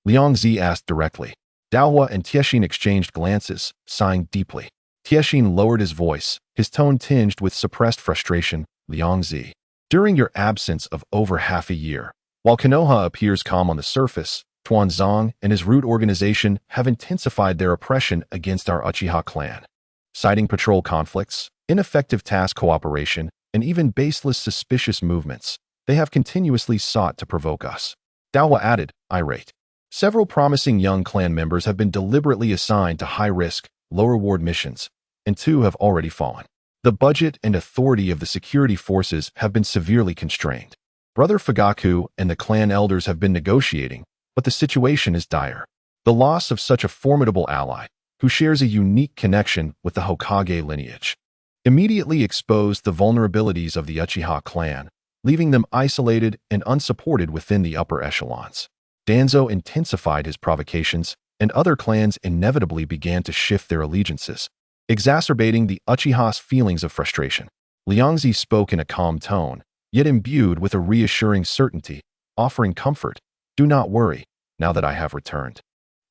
Liangzi asked directly. Daohua and Tieshin exchanged glances, sighing deeply. Tieshin lowered his voice, his tone tinged with suppressed frustration. Liangzi, during your absence of over half a year, while Konoha appears calm on the surface, Tuanzong and his root organization have intensified their oppression against our Uchiha clan. Citing patrol conflicts, ineffective task cooperation, and even baseless suspicious movements, they have continuously sought to provoke us. Daohua added, irate. Several promising young clan members have been deliberately assigned to high-risk, low-reward missions, and 2 have already fallen. The budget and authority of the security forces have been severely constrained. Brother Fugaku and the clan elders have been negotiating, but the situation is dire. The loss of such a formidable ally, who shares a unique connection with the Hokage lineage, immediately exposed the vulnerabilities of the Uchiha clan, leaving them isolated and unsupported within the upper echelons. Danzo intensified his provocations, and other clans inevitably began to shift their allegiances, exacerbating the Uchiha's feelings of frustration. Liangzi spoke in a calm tone, yet imbued with a reassuring certainty, offering comfort. Do not worry, now that I have returned.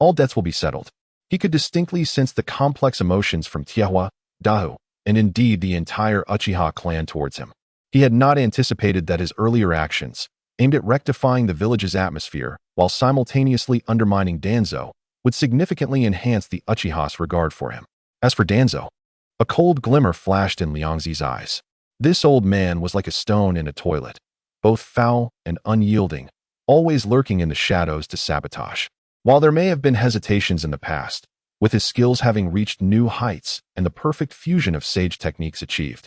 All debts will be settled. He could distinctly sense the complex emotions from Tiahua, Dahu, and indeed the entire Uchiha clan towards him. He had not anticipated that his earlier actions, aimed at rectifying the village's atmosphere while simultaneously undermining Danzo, would significantly enhance the Uchiha's regard for him. As for Danzo, a cold glimmer flashed in Liangzi's eyes. This old man was like a stone in a toilet, both foul and unyielding, always lurking in the shadows to sabotage. While there may have been hesitations in the past, with his skills having reached new heights and the perfect fusion of sage techniques achieved,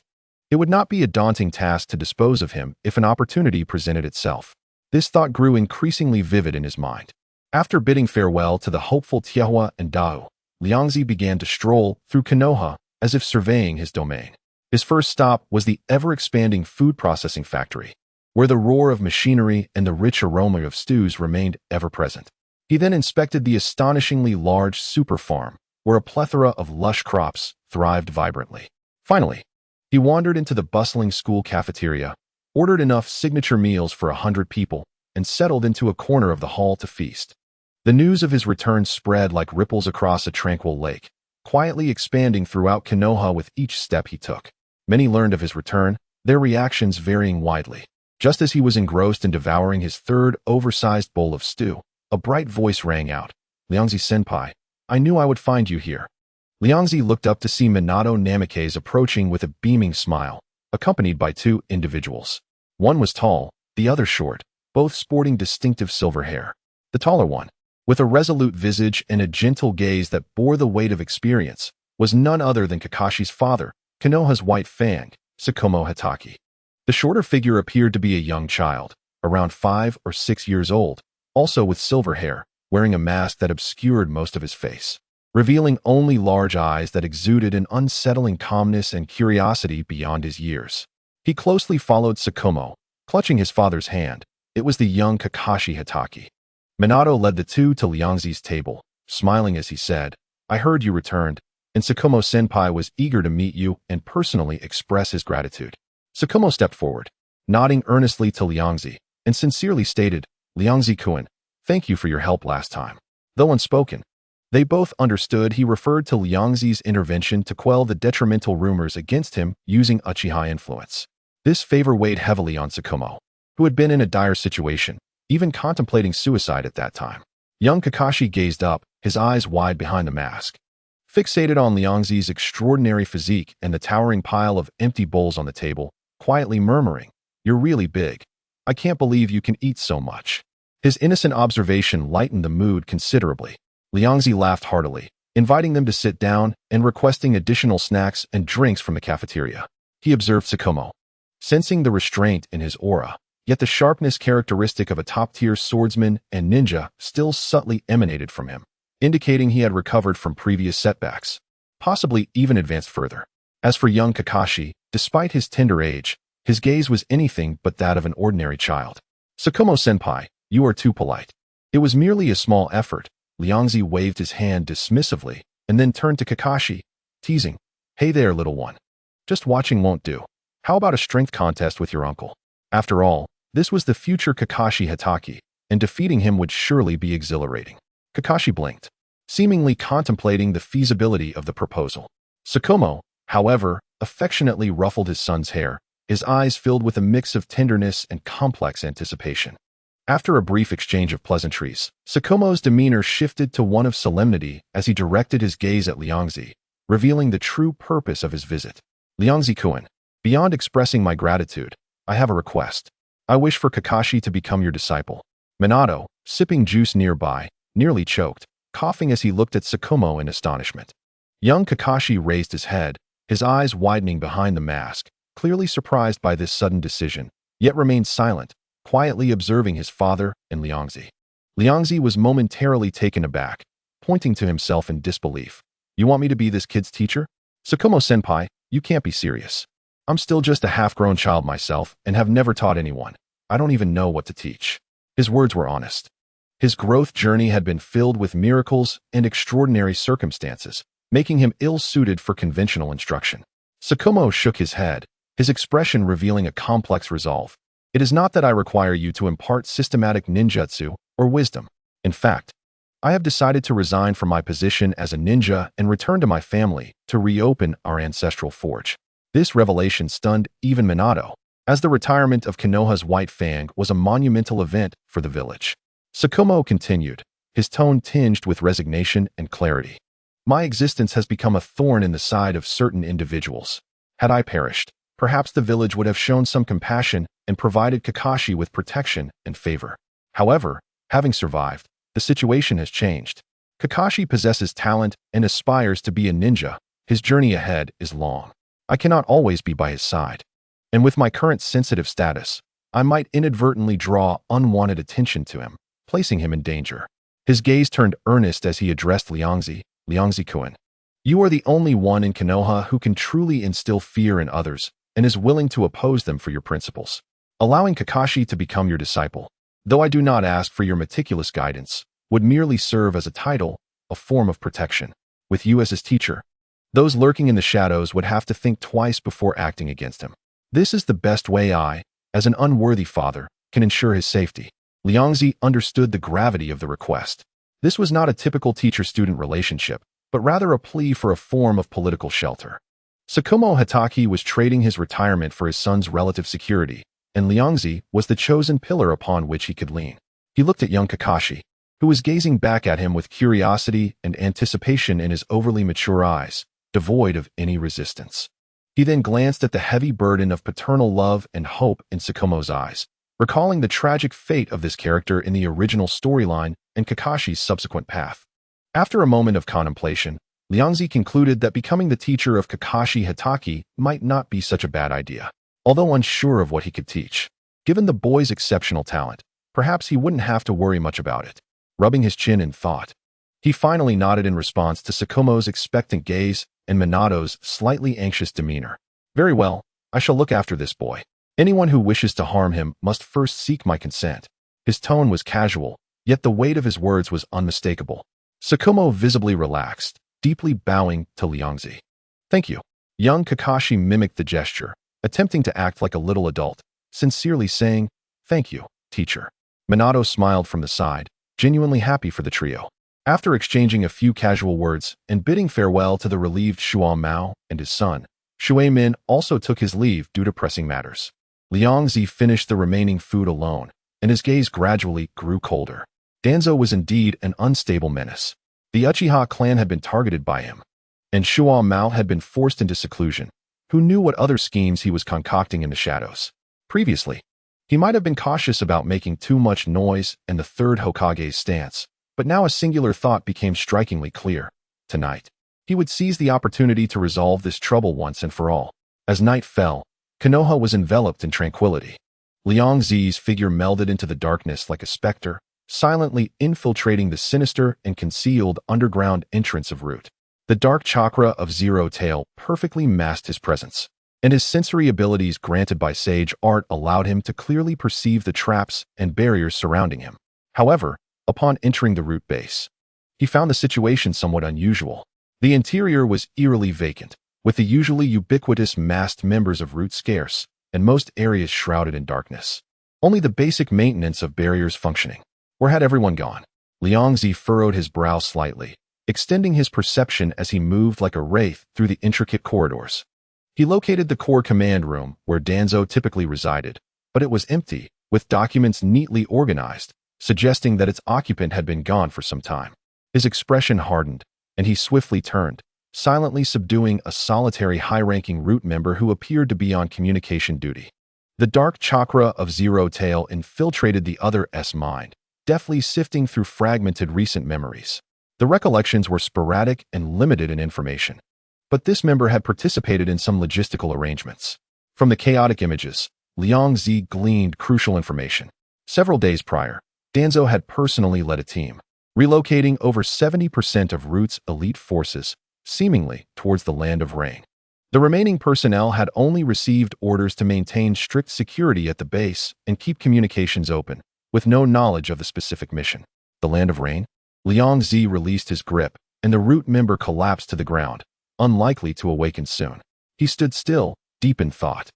it would not be a daunting task to dispose of him if an opportunity presented itself. This thought grew increasingly vivid in his mind. After bidding farewell to the hopeful Tiahua and Dao, Liangzi began to stroll through Konoha as if surveying his domain. His first stop was the ever-expanding food processing factory, where the roar of machinery and the rich aroma of stews remained ever-present. He then inspected the astonishingly large super farm, where a plethora of lush crops thrived vibrantly. Finally, he wandered into the bustling school cafeteria, ordered enough signature meals for 100 people, and settled into a corner of the hall to feast. The news of his return spread like ripples across a tranquil lake, quietly expanding throughout Konoha with each step he took. Many learned of his return, their reactions varying widely. Just as he was engrossed in devouring his third oversized bowl of stew, a bright voice rang out. Liangzi-senpai, I knew I would find you here. Liangzi looked up to see Minato Namikaze approaching with a beaming smile, accompanied by two individuals. One was tall, the other short, both sporting distinctive silver hair. The taller one, with a resolute visage and a gentle gaze that bore the weight of experience, was none other than Kakashi's father, Konoha's White Fang, Tsukumo Hatake. The shorter figure appeared to be a young child, around 5 or 6 years old, also with silver hair, wearing a mask that obscured most of his face, revealing only large eyes that exuded an unsettling calmness and curiosity beyond his years. He closely followed Tsukumo, clutching his father's hand. It was the young Kakashi Hatake. Minato led the two to Liangzi's table, smiling as he said, I heard you returned, and Tsukumo-senpai was eager to meet you and personally express his gratitude. Tsukumo stepped forward, nodding earnestly to Liangzi, and sincerely stated, Liangzi-kun, thank you for your help last time. Though unspoken, they both understood he referred to Liangzi's intervention to quell the detrimental rumors against him using Uchiha influence. This favor weighed heavily on Tsukumo, who had been in a dire situation, even contemplating suicide at that time. Young Kakashi gazed up, his eyes wide behind the mask, fixated on Liangzi's extraordinary physique and the towering pile of empty bowls on the table, quietly murmuring, You're really big. I can't believe you can eat so much. His innocent observation lightened the mood considerably. Liangzi laughed heartily, inviting them to sit down and requesting additional snacks and drinks from the cafeteria. He observed Tsukumo, sensing the restraint in his aura, yet the sharpness characteristic of a top-tier swordsman and ninja still subtly emanated from him, indicating he had recovered from previous setbacks, possibly even advanced further. As for young Kakashi, despite his tender age, his gaze was anything but that of an ordinary child. Tsukumo-senpai, you are too polite. It was merely a small effort. Liangzi waved his hand dismissively and then turned to Kakashi, teasing, Hey there, little one. Just watching won't do. How about a strength contest with your uncle? After all, this was the future Kakashi Hatake, and defeating him would surely be exhilarating. Kakashi blinked, seemingly contemplating the feasibility of the proposal. Tsukumo, however, affectionately ruffled his son's hair, his eyes filled with a mix of tenderness and complex anticipation. After a brief exchange of pleasantries, Tsukumo's demeanor shifted to one of solemnity as he directed his gaze at Liangzi, revealing the true purpose of his visit. Liangzi-kun, beyond expressing my gratitude, I have a request. I wish for Kakashi to become your disciple. Minato, sipping juice nearby, nearly choked, coughing as he looked at Tsukumo in astonishment. Young Kakashi raised his head, his eyes widening behind the mask, clearly surprised by this sudden decision, yet remained silent, quietly observing his father and Liangzi. Liangzi was momentarily taken aback, pointing to himself in disbelief. You want me to be this kid's teacher? Tsukumo-senpai, you can't be serious. I'm still just a half-grown child myself and have never taught anyone. I don't even know what to teach. His words were honest. His growth journey had been filled with miracles and extraordinary circumstances, making him ill-suited for conventional instruction. Tsukumo shook his head, his expression revealing a complex resolve. It is not that I require you to impart systematic ninjutsu or wisdom. In fact, I have decided to resign from my position as a ninja and return to my family to reopen our ancestral forge. This revelation stunned even Minato, as the retirement of Konoha's White Fang was a monumental event for the village. Tsukumo continued, his tone tinged with resignation and clarity. My existence has become a thorn in the side of certain individuals. Had I perished, perhaps the village would have shown some compassion and provided Kakashi with protection and favor. However, having survived, the situation has changed. Kakashi possesses talent and aspires to be a ninja. His journey ahead is long. I cannot always be by his side. And with my current sensitive status, I might inadvertently draw unwanted attention to him, placing him in danger. His gaze turned earnest as he addressed Liangzi, Liangzi-kun. You are the only one in Konoha who can truly instill fear in others and is willing to oppose them for your principles. Allowing Kakashi to become your disciple, though I do not ask for your meticulous guidance, would merely serve as a title, a form of protection. With you as his teacher, those lurking in the shadows would have to think twice before acting against him. This is the best way I, as an unworthy father, can ensure his safety. Liangzi understood the gravity of the request. This was not a typical teacher-student relationship, but rather a plea for a form of political shelter. Tsukumo Hatake was trading his retirement for his son's relative security, and Liangzi was the chosen pillar upon which he could lean. He looked at young Kakashi, who was gazing back at him with curiosity and anticipation in his overly mature eyes, devoid of any resistance. He then glanced at the heavy burden of paternal love and hope in Tsukumo's eyes, recalling the tragic fate of this character in the original storyline and Kakashi's subsequent path. After a moment of contemplation, Liangzi concluded that becoming the teacher of Kakashi Hatake might not be such a bad idea, although unsure of what he could teach. Given the boy's exceptional talent, perhaps he wouldn't have to worry much about it. Rubbing his chin in thought, he finally nodded in response to Tsukumo's expectant gaze and Minato's slightly anxious demeanor. Very well, I shall look after this boy. Anyone who wishes to harm him must first seek my consent. His tone was casual, yet the weight of his words was unmistakable. Tsukumo visibly relaxed, deeply bowing to Liangzi. Thank you. Young Kakashi mimicked the gesture, attempting to act like a little adult, sincerely saying, Thank you, teacher. Minato smiled from the side, genuinely happy for the trio. After exchanging a few casual words and bidding farewell to the relieved Shuai Mao and his son, Shuai Min also took his leave due to pressing matters. Liangzi finished the remaining food alone, and his gaze gradually grew colder. Danzo was indeed an unstable menace. The Uchiha clan had been targeted by him, and Shuai Mao had been forced into seclusion. Who knew what other schemes he was concocting in the shadows? Previously, he might have been cautious about making too much noise and the Third Hokage's stance, but now a singular thought became strikingly clear. Tonight, he would seize the opportunity to resolve this trouble once and for all. As night fell, Konoha was enveloped in tranquility. Liangzi's figure melded into the darkness like a specter, silently infiltrating the sinister and concealed underground entrance of Root. The dark chakra of Zero Tail perfectly masked his presence, and his sensory abilities granted by sage art allowed him to clearly perceive the traps and barriers surrounding him. However, upon entering the Root base, he found the situation somewhat unusual. The interior was eerily vacant, with the usually ubiquitous masked members of Root scarce, and most areas shrouded in darkness. Only the basic maintenance of barriers functioning. Where had everyone gone? Liangzi furrowed his brow slightly, extending his perception as he moved like a wraith through the intricate corridors. He located the core command room where Danzo typically resided, but it was empty, with documents neatly organized, suggesting that its occupant had been gone for some time. His expression hardened, and he swiftly turned, silently subduing a solitary high-ranking Root member who appeared to be on communication duty. The dark chakra of Zero Tail infiltrated the other's mind, deftly sifting through fragmented recent memories. The recollections were sporadic and limited in information, but this member had participated in some logistical arrangements. From the chaotic images, Liangzi gleaned crucial information. Several days prior, Danzo had personally led a team, relocating over 70% of Root's elite forces, seemingly towards the Land of Rain. The remaining personnel had only received orders to maintain strict security at the base and keep communications open, with no knowledge of the specific mission. The Land of Rain? Liangzi released his grip, and the Root member collapsed to the ground, unlikely to awaken soon. He stood still, deep in thought.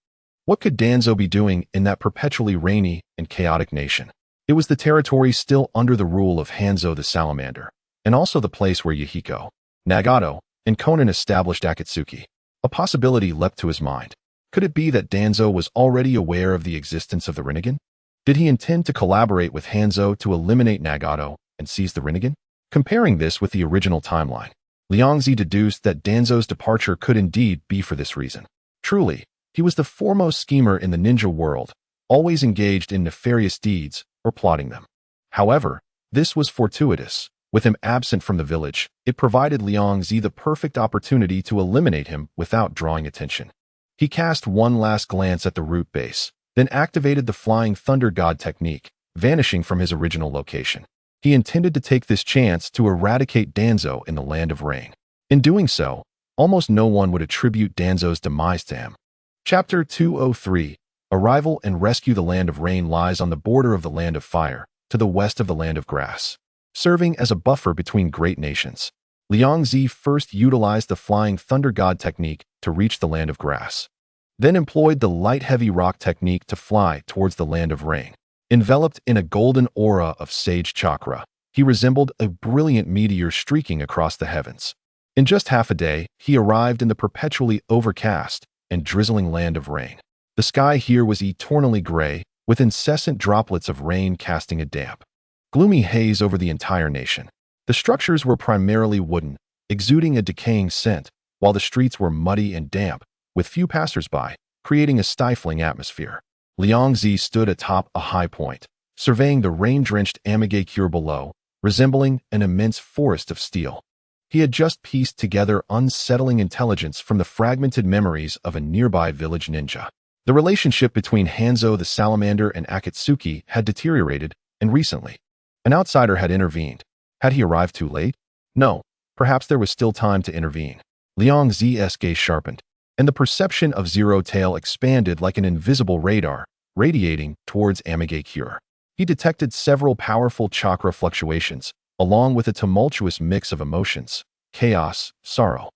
What could Danzo be doing in that perpetually rainy and chaotic nation? It was the territory still under the rule of Hanzo the Salamander, and also the place where Yahiko, Nagato, and Konan established Akatsuki. A possibility leapt to his mind. Could it be that Danzo was already aware of the existence of the Rinnegan? Did he intend to collaborate with Hanzo to eliminate Nagato and seize the Rinnegan? Comparing this with the original timeline, Liangzi deduced that Danzo's departure could indeed be for this reason. Truly, he was the foremost schemer in the ninja world, always engaged in nefarious deeds or plotting them. However, this was fortuitous. With him absent from the village, it provided Liangzi the perfect opportunity to eliminate him without drawing attention. He cast one last glance at the Root base, then activated the Flying Thunder God technique, vanishing from his original location. He intended to take this chance to eradicate Danzo in the Land of Rain. In doing so, almost no one would attribute Danzo's demise to him. Chapter 203, Arrival and Rescue. The Land of Rain lies on the border of the Land of Fire, to the west of the Land of Grass, serving as a buffer between great nations. Liangzi first utilized the Flying Thunder God technique to reach the Land of Grass, then employed the Light Heavy Rock technique to fly towards the Land of Rain. Enveloped in a golden aura of sage chakra, he resembled a brilliant meteor streaking across the heavens. In just half a day, he arrived in the perpetually overcast and drizzling Land of Rain. The sky here was eternally gray, with incessant droplets of rain casting a damp, gloomy haze over the entire nation. The structures were primarily wooden, exuding a decaying scent, while the streets were muddy and damp, with few passers-by, creating a stifling atmosphere. Liang Zi stood atop a high point, surveying the rain-drenched Amigakure below, resembling an immense forest of steel. He had just pieced together unsettling intelligence from the fragmented memories of a nearby village ninja. The relationship between Hanzo the Salamander and Akatsuki had deteriorated, and recently, an outsider had intervened. Had he arrived too late? No, perhaps there was still time to intervene. Liang Zi's gaze sharpened, and the perception of Zero Tail expanded like an invisible radar, radiating towards Amigakure. He detected several powerful chakra fluctuations, along with a tumultuous mix of emotions, chaos, sorrow,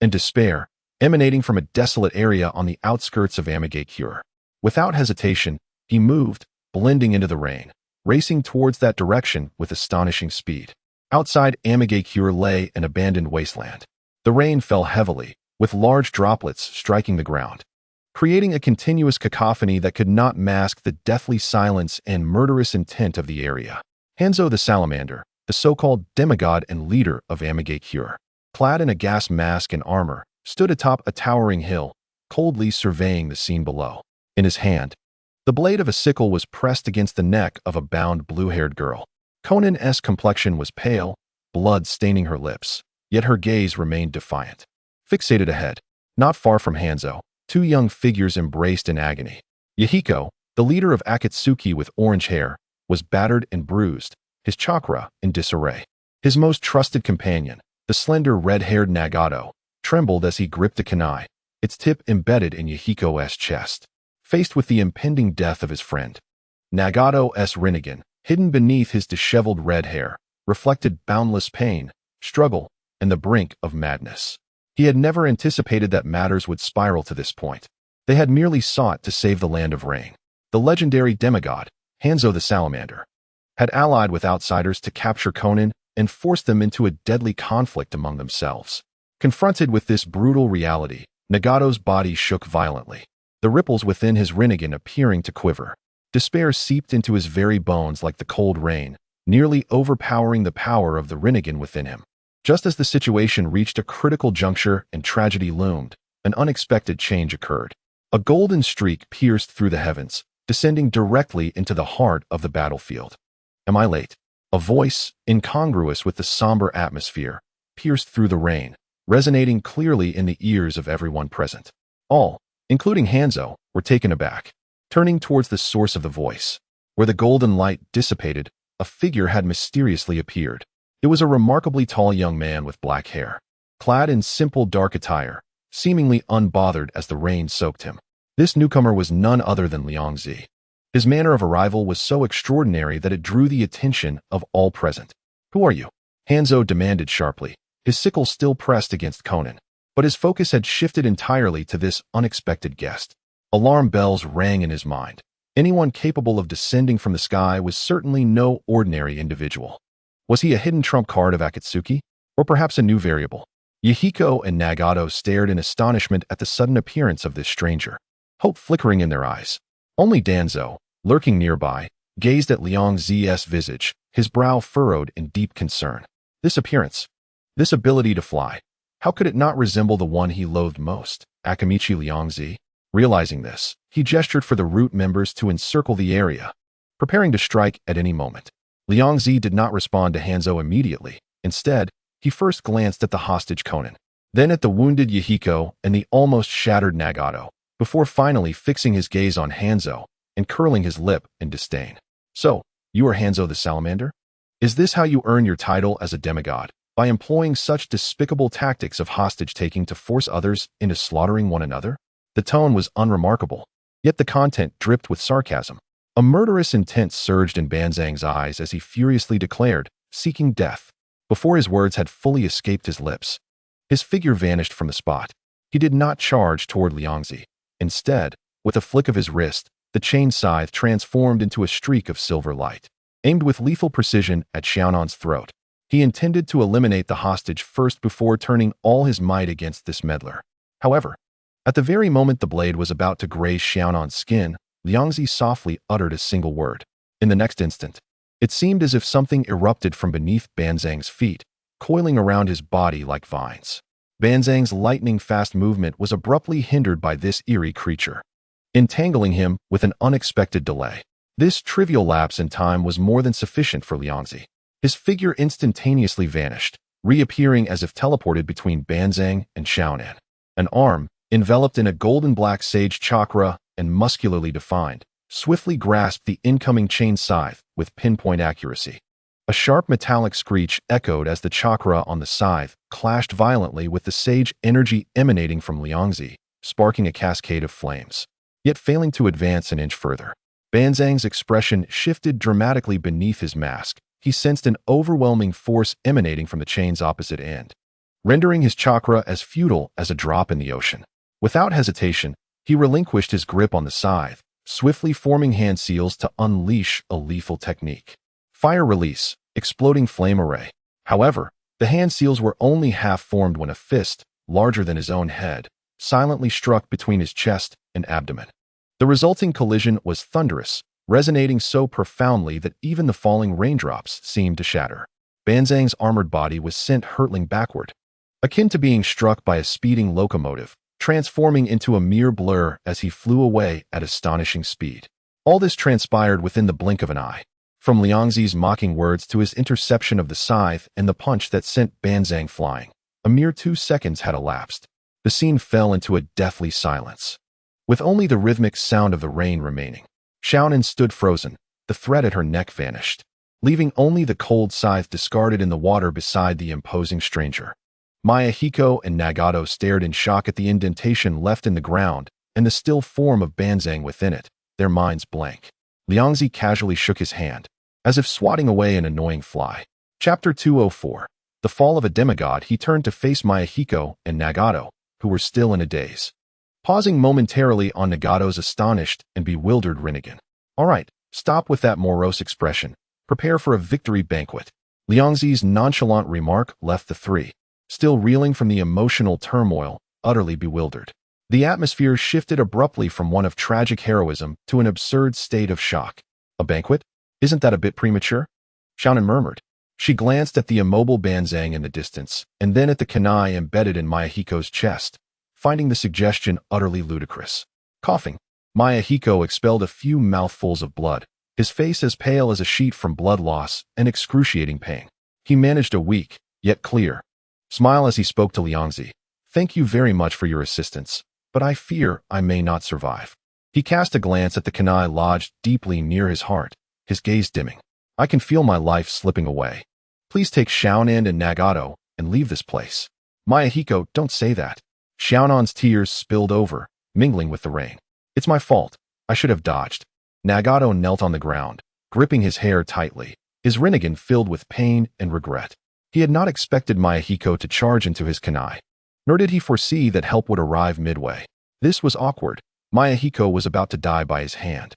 and despair, emanating from a desolate area on the outskirts of Amigakure. Without hesitation, he moved, blending into the rain, racing towards that direction with astonishing speed. Outside Amigakure lay an abandoned wasteland. The rain fell heavily, with large droplets striking the ground, creating a continuous cacophony that could not mask the deathly silence and murderous intent of the area. Hanzo the Salamander, the so-called demigod and leader of Amigakure, clad in a gas mask and armor, stood atop a towering hill, coldly surveying the scene below. In his hand, the blade of a sickle was pressed against the neck of a bound blue-haired girl. Conan's complexion was pale, blood staining her lips, yet her gaze remained defiant. Fixated ahead, not far from Hanzo, two young figures embraced in agony. Yahiko, the leader of Akatsuki with orange hair, was battered and bruised, his chakra in disarray. His most trusted companion, the slender red-haired Nagato, trembled as he gripped a kunai, its tip embedded in Yahiko's chest. Faced with the impending death of his friend, Nagato's Rinnegan, hidden beneath his disheveled red hair, reflected boundless pain, struggle, and the brink of madness. He had never anticipated that matters would spiral to this point. They had merely sought to save the land of rain. The legendary demigod, Hanzo the Salamander, had allied with outsiders to capture Conan and force them into a deadly conflict among themselves. Confronted with this brutal reality, Nagato's body shook violently, the ripples within his Rinnegan appearing to quiver. Despair seeped into his very bones like the cold rain, nearly overpowering the power of the Rinnegan within him. Just as the situation reached a critical juncture and tragedy loomed, an unexpected change occurred. A golden streak pierced through the heavens, descending directly into the heart of the battlefield. Am I late? A voice, incongruous with the somber atmosphere, pierced through the rain, resonating clearly in the ears of everyone present. All, including Hanzo, were taken aback. Turning towards the source of the voice, where the golden light dissipated, a figure had mysteriously appeared. It was a remarkably tall young man with black hair, clad in simple dark attire, seemingly unbothered as the rain soaked him. This newcomer was none other than Liang Zi. His manner of arrival was so extraordinary that it drew the attention of all present. "Who are you?" Hanzo demanded sharply, his sickle still pressed against Conan. But his focus had shifted entirely to this unexpected guest. Alarm bells rang in his mind. Anyone capable of descending from the sky was certainly no ordinary individual. Was he a hidden trump card of Akatsuki? Or perhaps a new variable? Yahiko and Nagato stared in astonishment at the sudden appearance of this stranger, hope flickering in their eyes. Only Danzo, lurking nearby, gazed at Liang Zi's visage, his brow furrowed in deep concern. This appearance, this ability to fly, how could it not resemble the one he loathed most, Akimichi Liang Zi? Realizing this, he gestured for the root members to encircle the area, preparing to strike at any moment. Liang Zi did not respond to Hanzo immediately. Instead, he first glanced at the hostage Conan, then at the wounded Yahiko and the almost shattered Nagato, before finally fixing his gaze on Hanzo and curling his lip in disdain. "So, you are Hanzo the Salamander? Is this how you earn your title as a demigod, by employing such despicable tactics of hostage-taking to force others into slaughtering one another?" The tone was unremarkable, yet the content dripped with sarcasm. A murderous intent surged in Banzang's eyes as he furiously declared, seeking death. Before his words had fully escaped his lips, his figure vanished from the spot. He did not charge toward Liang Zi. Instead, with a flick of his wrist, the chain scythe transformed into a streak of silver light, aimed with lethal precision at Xiaonan's throat. He intended to eliminate the hostage first before turning all his might against this meddler. However, At the very moment the blade was about to graze Xiaonan's skin, Liangzi softly uttered a single word. In the next instant, it seemed as if something erupted from beneath Banzang's feet, coiling around his body like vines. Banzang's lightning-fast movement was abruptly hindered by this eerie creature, entangling him with an unexpected delay. This trivial lapse in time was more than sufficient for Liangzi. His figure instantaneously vanished, reappearing as if teleported between Banzang and Xiaonan. An arm, enveloped in a golden-black sage chakra and muscularly defined, swiftly grasped the incoming chain scythe with pinpoint accuracy. A sharp metallic screech echoed as the chakra on the scythe clashed violently with the sage energy emanating from Liangzi, sparking a cascade of flames, yet failing to advance an inch further. Banzang's expression shifted dramatically beneath his mask. He sensed an overwhelming force emanating from the chain's opposite end, rendering his chakra as futile as a drop in the ocean. Without hesitation, he relinquished his grip on the scythe, swiftly forming hand seals to unleash a lethal technique. Fire release, exploding flame array. However, the hand seals were only half formed when a fist, larger than his own head, silently struck between his chest and abdomen. The resulting collision was thunderous, resonating so profoundly that even the falling raindrops seemed to shatter. Banzang's armored body was sent hurtling backward, akin to being struck by a speeding locomotive, transforming into a mere blur as he flew away at astonishing speed. All this transpired within the blink of an eye. From Liangzi's mocking words to his interception of the scythe and the punch that sent Banzang flying, a mere 2 seconds had elapsed. The scene fell into a deathly silence, with only the rhythmic sound of the rain remaining. Xiaonan stood frozen, the thread at her neck vanished, leaving only the cold scythe discarded in the water beside the imposing stranger. Mayahiko and Nagato stared in shock at the indentation left in the ground and the still form of Banzang within it, their minds blank. Liangzi casually shook his hand, as if swatting away an annoying fly. Chapter 204. The Fall of a Demigod. He turned to face Mayahiko and Nagato, who were still in a daze. Pausing momentarily on Nagato's astonished and bewildered Rinnegan. All right, stop with that morose expression. Prepare for a victory banquet. Liangzi's nonchalant remark left the three, still reeling from the emotional turmoil, utterly bewildered. The atmosphere shifted abruptly from one of tragic heroism to an absurd state of shock. A banquet? Isn't that a bit premature? Xiaonan murmured. She glanced at the immobile Banzang in the distance, and then at the kunai embedded in Mayahiko's chest, finding the suggestion utterly ludicrous. Coughing, Mayahiko expelled a few mouthfuls of blood, his face as pale as a sheet from blood loss and excruciating pain. He managed a weak, yet clear, smile as he spoke to Liangzi. Thank you very much for your assistance, but I fear I may not survive. He cast a glance at the kunai lodged deeply near his heart, his gaze dimming. I can feel my life slipping away. Please take Xiaonan and Nagato and leave this place. Mayahiko, don't say that. Xiaonan's tears spilled over, mingling with the rain. It's my fault. I should have dodged. Nagato knelt on the ground, gripping his hair tightly, his Rinnegan filled with pain and regret. He had not expected Mayahiko to charge into his kunai, nor did he foresee that help would arrive midway. This was awkward. Mayahiko was about to die by his hand.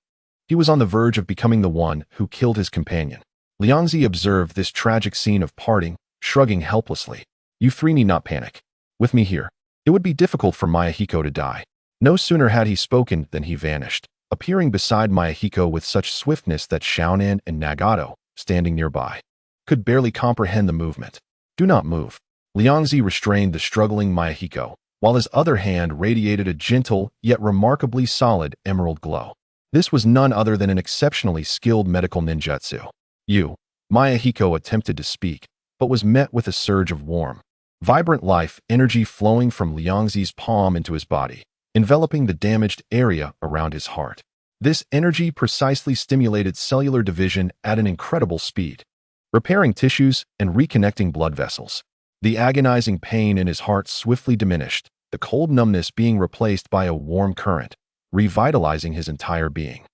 He was on the verge of becoming the one who killed his companion. Liangzi observed this tragic scene of parting, shrugging helplessly. You three need not panic. With me here, it would be difficult for Mayahiko to die. No sooner had he spoken than he vanished, appearing beside Mayahiko with such swiftness that Xiaonan and Nagato, standing nearby, could barely comprehend the movement. Do not move. Liangzi restrained the struggling Mayahiko, while his other hand radiated a gentle yet remarkably solid emerald glow. This was none other than an exceptionally skilled medical ninjutsu. Mayahiko attempted to speak, but was met with a surge of warm, vibrant life energy flowing from Liangzi's palm into his body, enveloping the damaged area around his heart. This energy precisely stimulated cellular division at an incredible speed, repairing tissues and reconnecting blood vessels. The agonizing pain in his heart swiftly diminished, the cold numbness being replaced by a warm current, revitalizing his entire being.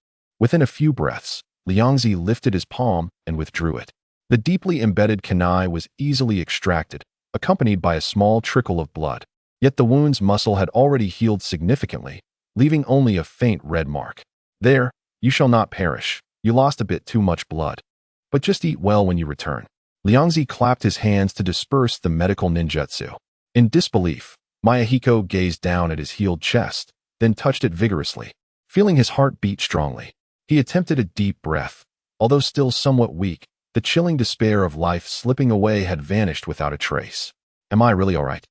Within a few breaths, Liangzi lifted his palm and withdrew it. The deeply embedded kunai was easily extracted, accompanied by a small trickle of blood. Yet the wound's muscle had already healed significantly, leaving only a faint red mark. There, you shall not perish. You lost a bit too much blood. But just eat well when you return. Liangzi clapped his hands to disperse the medical ninjutsu. In disbelief, Mayahiko gazed down at his healed chest, then touched it vigorously. Feeling his heart beat strongly, he attempted a deep breath. Although still somewhat weak, the chilling despair of life slipping away had vanished without a trace. Am I really all right?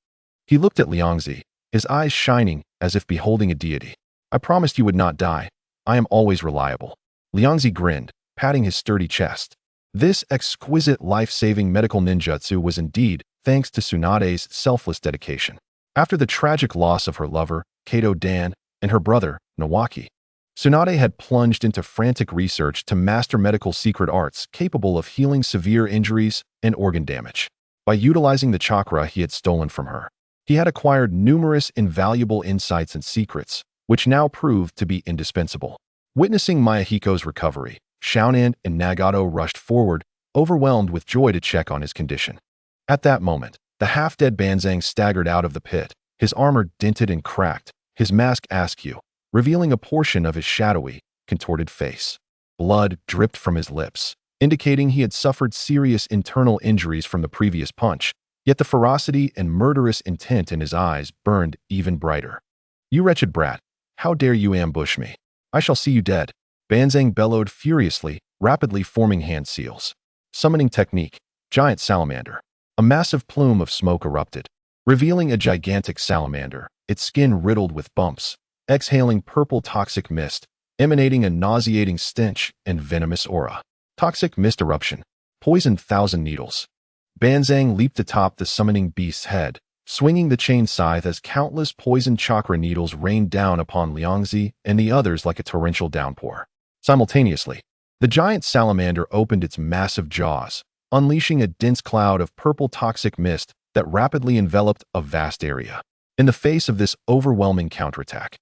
He looked at Liangzi, his eyes shining as if beholding a deity. I promised you would not die. I am always reliable. Liangzi grinned, patting his sturdy chest. This exquisite life-saving medical ninjutsu was indeed thanks to Tsunade's selfless dedication. After the tragic loss of her lover, Kato Dan, and her brother, Nawaki, Tsunade had plunged into frantic research to master medical secret arts capable of healing severe injuries and organ damage. By utilizing the chakra he had stolen from her, he had acquired numerous invaluable insights and secrets, which now proved to be indispensable. Witnessing Mayahiko's recovery, Xiaonan and Nagato rushed forward, overwhelmed with joy to check on his condition. At that moment, the half-dead Banzang staggered out of the pit, his armor dented and cracked, his mask askew, revealing a portion of his shadowy, contorted face. Blood dripped from his lips, indicating he had suffered serious internal injuries from the previous punch, yet the ferocity and murderous intent in his eyes burned even brighter. You wretched brat, how dare you ambush me? I shall see you dead. Banzang bellowed furiously, rapidly forming hand seals. Summoning technique, giant salamander. A massive plume of smoke erupted, revealing a gigantic salamander, its skin riddled with bumps, exhaling purple toxic mist, emanating a nauseating stench and venomous aura. Toxic mist eruption. Poisoned thousand needles. Banzang leaped atop the summoning beast's head, swinging the chain scythe as countless poisoned chakra needles rained down upon Liangzi and the others like a torrential downpour. Simultaneously, the giant salamander opened its massive jaws, unleashing a dense cloud of purple toxic mist that rapidly enveloped a vast area. In the face of this overwhelming counterattack,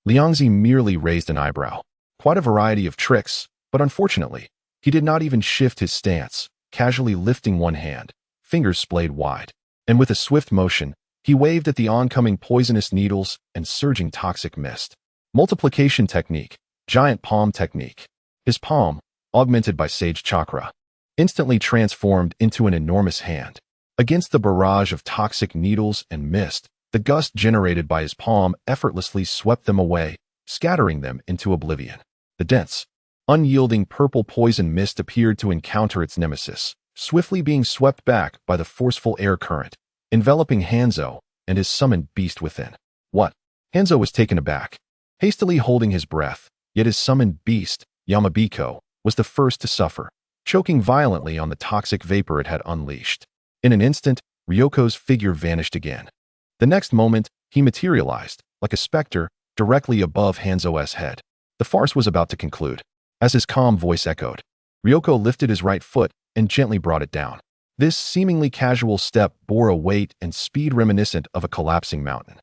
Liangzi merely raised an eyebrow. Quite a variety of tricks, but unfortunately, he did not even shift his stance, casually lifting one hand, fingers splayed wide, and with a swift motion, he waved at the oncoming poisonous needles and surging toxic mist. Multiplication technique, giant palm technique. His palm, augmented by sage chakra, instantly transformed into an enormous hand. Against the barrage of toxic needles and mist, the gust generated by his palm effortlessly swept them away, scattering them into oblivion. The dense, unyielding purple poison mist appeared to encounter its nemesis, swiftly being swept back by the forceful air current, enveloping Hanzo and his summoned beast within. What? Hanzo was taken aback, hastily holding his breath, yet his summoned beast, Yamabiko, was the first to suffer, choking violently on the toxic vapor it had unleashed. In an instant, Ryoko's figure vanished again. The next moment, he materialized, like a specter, directly above Hanzo's head. The farce was about to conclude. As his calm voice echoed, Ryoko lifted his right foot and gently brought it down. This seemingly casual step bore a weight and speed reminiscent of a collapsing mountain.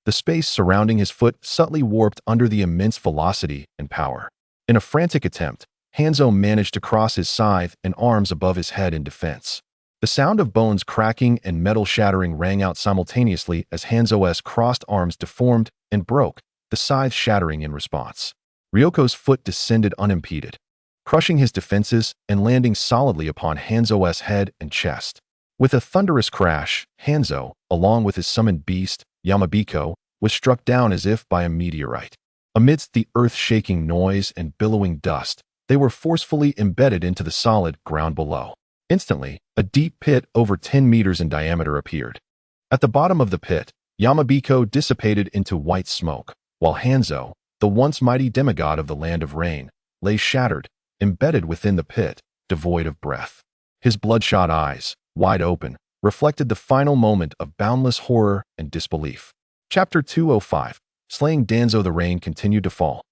The space surrounding his foot subtly warped under the immense velocity and power. In a frantic attempt, Hanzo managed to cross his scythe and arms above his head in defense. The sound of bones cracking and metal shattering rang out simultaneously as Hanzo's crossed arms deformed and broke, the scythe shattering in response. Ryoko's foot descended unimpeded, crushing his defenses and landing solidly upon Hanzo's head and chest. With a thunderous crash, Hanzo, along with his summoned beast, Yamabiko, was struck down as if by a meteorite. Amidst the earth-shaking noise and billowing dust, they were forcefully embedded into the solid ground below. Instantly, a deep pit over 10 meters in diameter appeared. At the bottom of the pit, Yamabiko dissipated into white smoke, while Hanzo, the once mighty demigod of the land of rain, lay shattered, embedded within the pit, devoid of breath. His bloodshot eyes, wide open, reflected the final moment of boundless horror and disbelief. Chapter 205. Slaying Danzo. The rain continued to fall,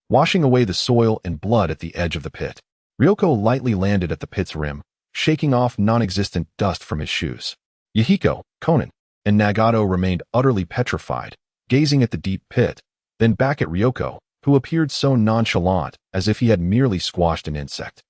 washing away the soil and blood at the edge of the pit. Ryoko lightly landed at the pit's rim, shaking off non-existent dust from his shoes. Yahiko, Konan, and Nagato remained utterly petrified, gazing at the deep pit, then back at Ryoko, who appeared so nonchalant as if he had merely squashed an insect.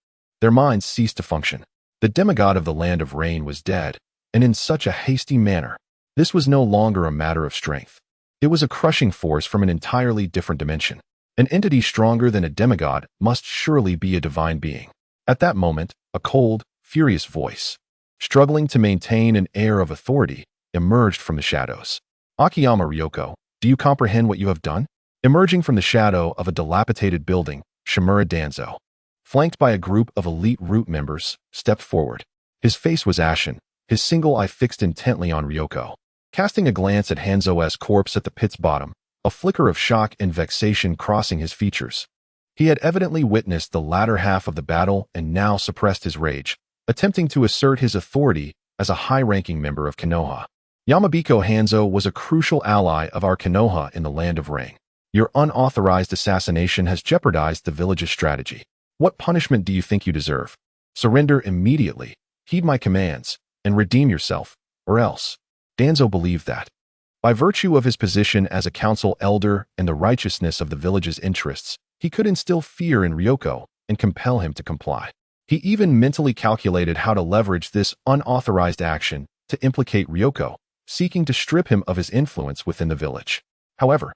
Their minds ceased to function. The demigod of the land of rain was dead, and in such a hasty manner. This was no longer a matter of strength. It was a crushing force from an entirely different dimension. An entity stronger than a demigod must surely be a divine being. At that moment, a cold, furious voice, struggling to maintain an air of authority, emerged from the shadows. Akiyama Ryoko, do you comprehend what you have done? Emerging from the shadow of a dilapidated building, Shimura Danzo, flanked by a group of elite root members, stepped forward. His face was ashen, his single eye fixed intently on Ryoko. Casting a glance at Hanzo's corpse at the pit's bottom, a flicker of shock and vexation crossing his features. He had evidently witnessed the latter half of the battle and now suppressed his rage, attempting to assert his authority as a high-ranking member of Konoha. Yamabiko Hanzo was a crucial ally of our Konoha in the Land of Rain. Your unauthorized assassination has jeopardized the village's strategy. What punishment do you think you deserve? Surrender immediately, heed my commands, and redeem yourself, or else. Danzo believed that, by virtue of his position as a council elder and the righteousness of the village's interests, he could instill fear in Ryoko and compel him to comply. He even mentally calculated how to leverage this unauthorized action to implicate Ryoko, seeking to strip him of his influence within the village. However,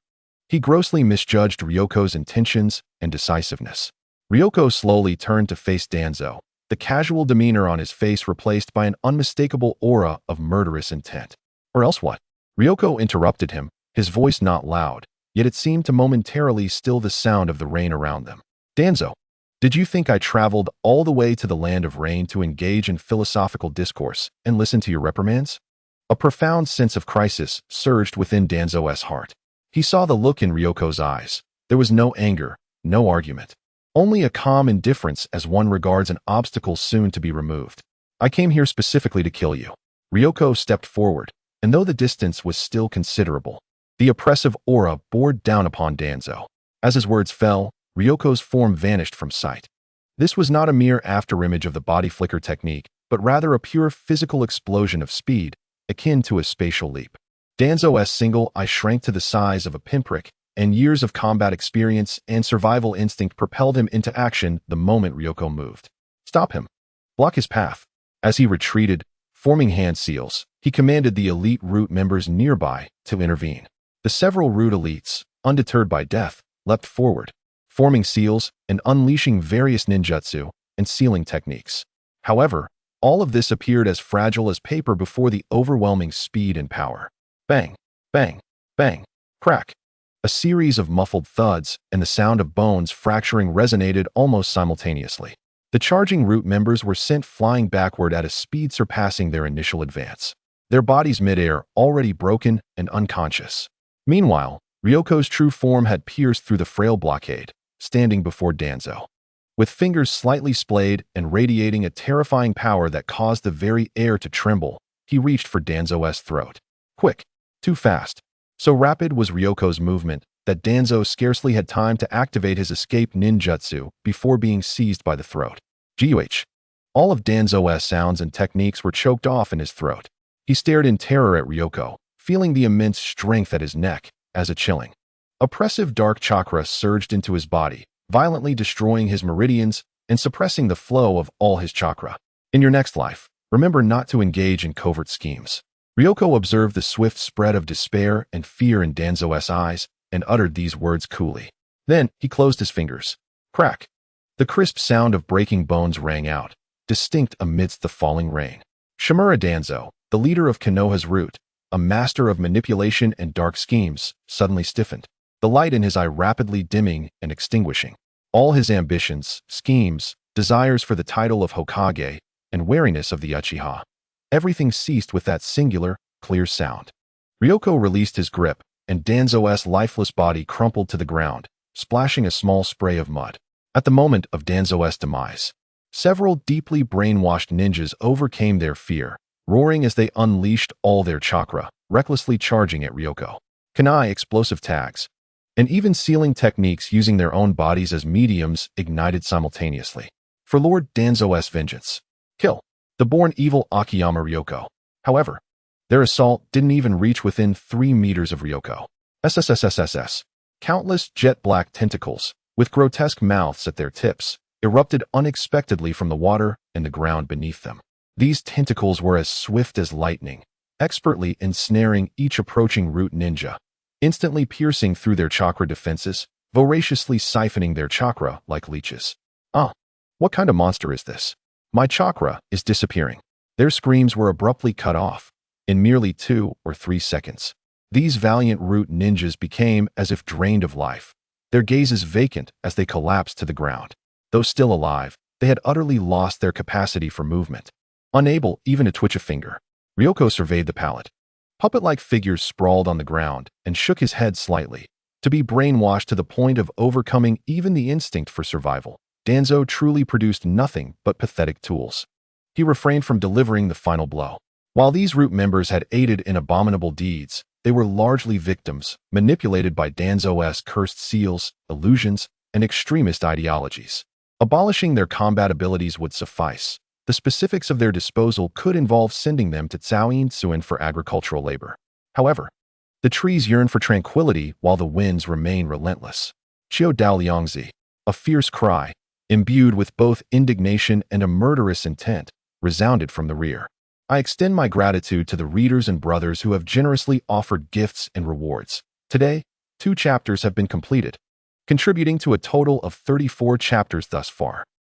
he grossly misjudged Ryoko's intentions and decisiveness. Ryoko slowly turned to face Danzo, the casual demeanor on his face replaced by an unmistakable aura of murderous intent. Or else what? Ryoko interrupted him, his voice not loud, yet it seemed to momentarily still the sound of the rain around them. Danzo, did you think I traveled all the way to the Land of Rain to engage in philosophical discourse and listen to your reprimands? A profound sense of crisis surged within Danzo's heart. He saw the look in Ryoko's eyes. There was no anger, no argument. Only a calm indifference as one regards an obstacle soon to be removed. I came here specifically to kill you. Ryoko stepped forward, and though the distance was still considerable, the oppressive aura bore down upon Danzo. As his words fell, Ryoko's form vanished from sight. This was not a mere afterimage of the body flicker technique, but rather a pure physical explosion of speed, akin to a spatial leap. Danzo's single eye shrank to the size of a pinprick, and years of combat experience and survival instinct propelled him into action the moment Ryoko moved. Stop him. Block his path. As he retreated, forming hand seals, he commanded the elite root members nearby to intervene. The several root elites, undeterred by death, leapt forward, forming seals and unleashing various ninjutsu and sealing techniques. However, all of this appeared as fragile as paper before the overwhelming speed and power. Bang, bang, bang, crack. A series of muffled thuds and the sound of bones fracturing resonated almost simultaneously. The charging root members were sent flying backward at a speed surpassing their initial advance, their bodies midair already broken and unconscious. Meanwhile, Ryoko's true form had pierced through the frail blockade, standing before Danzo. With fingers slightly splayed and radiating a terrifying power that caused the very air to tremble, he reached for Danzo's throat. Quick, too fast. So rapid was Ryoko's movement that Danzo scarcely had time to activate his escape ninjutsu before being seized by the throat. Guh! All of Danzo's sounds and techniques were choked off in his throat. He stared in terror at Ryoko, feeling the immense strength at his neck as a chilling, oppressive dark chakra surged into his body, violently destroying his meridians and suppressing the flow of all his chakra. In your next life, remember not to engage in covert schemes. Ryoko observed the swift spread of despair and fear in Danzo's eyes and uttered these words coolly. Then he closed his fingers. Crack! The crisp sound of breaking bones rang out, distinct amidst the falling rain. Shimura Danzo, the leader of Konoha's root, a master of manipulation and dark schemes, suddenly stiffened, the light in his eye rapidly dimming and extinguishing. All his ambitions, schemes, desires for the title of Hokage, and wariness of the Uchiha. Everything ceased with that singular, clear sound. Ryoko released his grip, and Danzo's lifeless body crumpled to the ground, splashing a small spray of mud. At the moment of Danzo's demise, several deeply brainwashed ninjas overcame their fear, roaring as they unleashed all their chakra, recklessly charging at Ryoko. Kunai explosive tags, and even sealing techniques using their own bodies as mediums ignited simultaneously. For Lord Danzo's vengeance. Kill the born evil Akiyama Ryoko. However, their assault didn't even reach within 3 meters of Ryoko. SSSSSS. Countless jet-black tentacles, with grotesque mouths at their tips, erupted unexpectedly from the water and the ground beneath them. These tentacles were as swift as lightning, expertly ensnaring each approaching root ninja, instantly piercing through their chakra defenses, voraciously siphoning their chakra like leeches. What kind of monster is this? My chakra is disappearing. Their screams were abruptly cut off, in merely 2 or 3 seconds. These valiant root ninjas became as if drained of life, their gazes vacant as they collapsed to the ground. Though still alive, they had utterly lost their capacity for movement. Unable even to twitch a finger, Ryoko surveyed the pallet. Puppet-like figures sprawled on the ground and shook his head slightly. To be brainwashed to the point of overcoming even the instinct for survival, Danzo truly produced nothing but pathetic tools. He refrained from delivering the final blow. While these root members had aided in abominable deeds, they were largely victims, manipulated by Danzo's cursed seals, illusions, and extremist ideologies. Abolishing their combat abilities would suffice. The specifics of their disposal could involve sending them to Caoyinsuan for agricultural labor. However, the trees yearn for tranquility while the winds remain relentless. Qiu Dao Liangzi, a fierce cry, imbued with both indignation and a murderous intent, resounded from the rear. I extend my gratitude to the readers and brothers who have generously offered gifts and rewards. Today, 2 chapters have been completed, contributing to a total of 34 chapters thus far.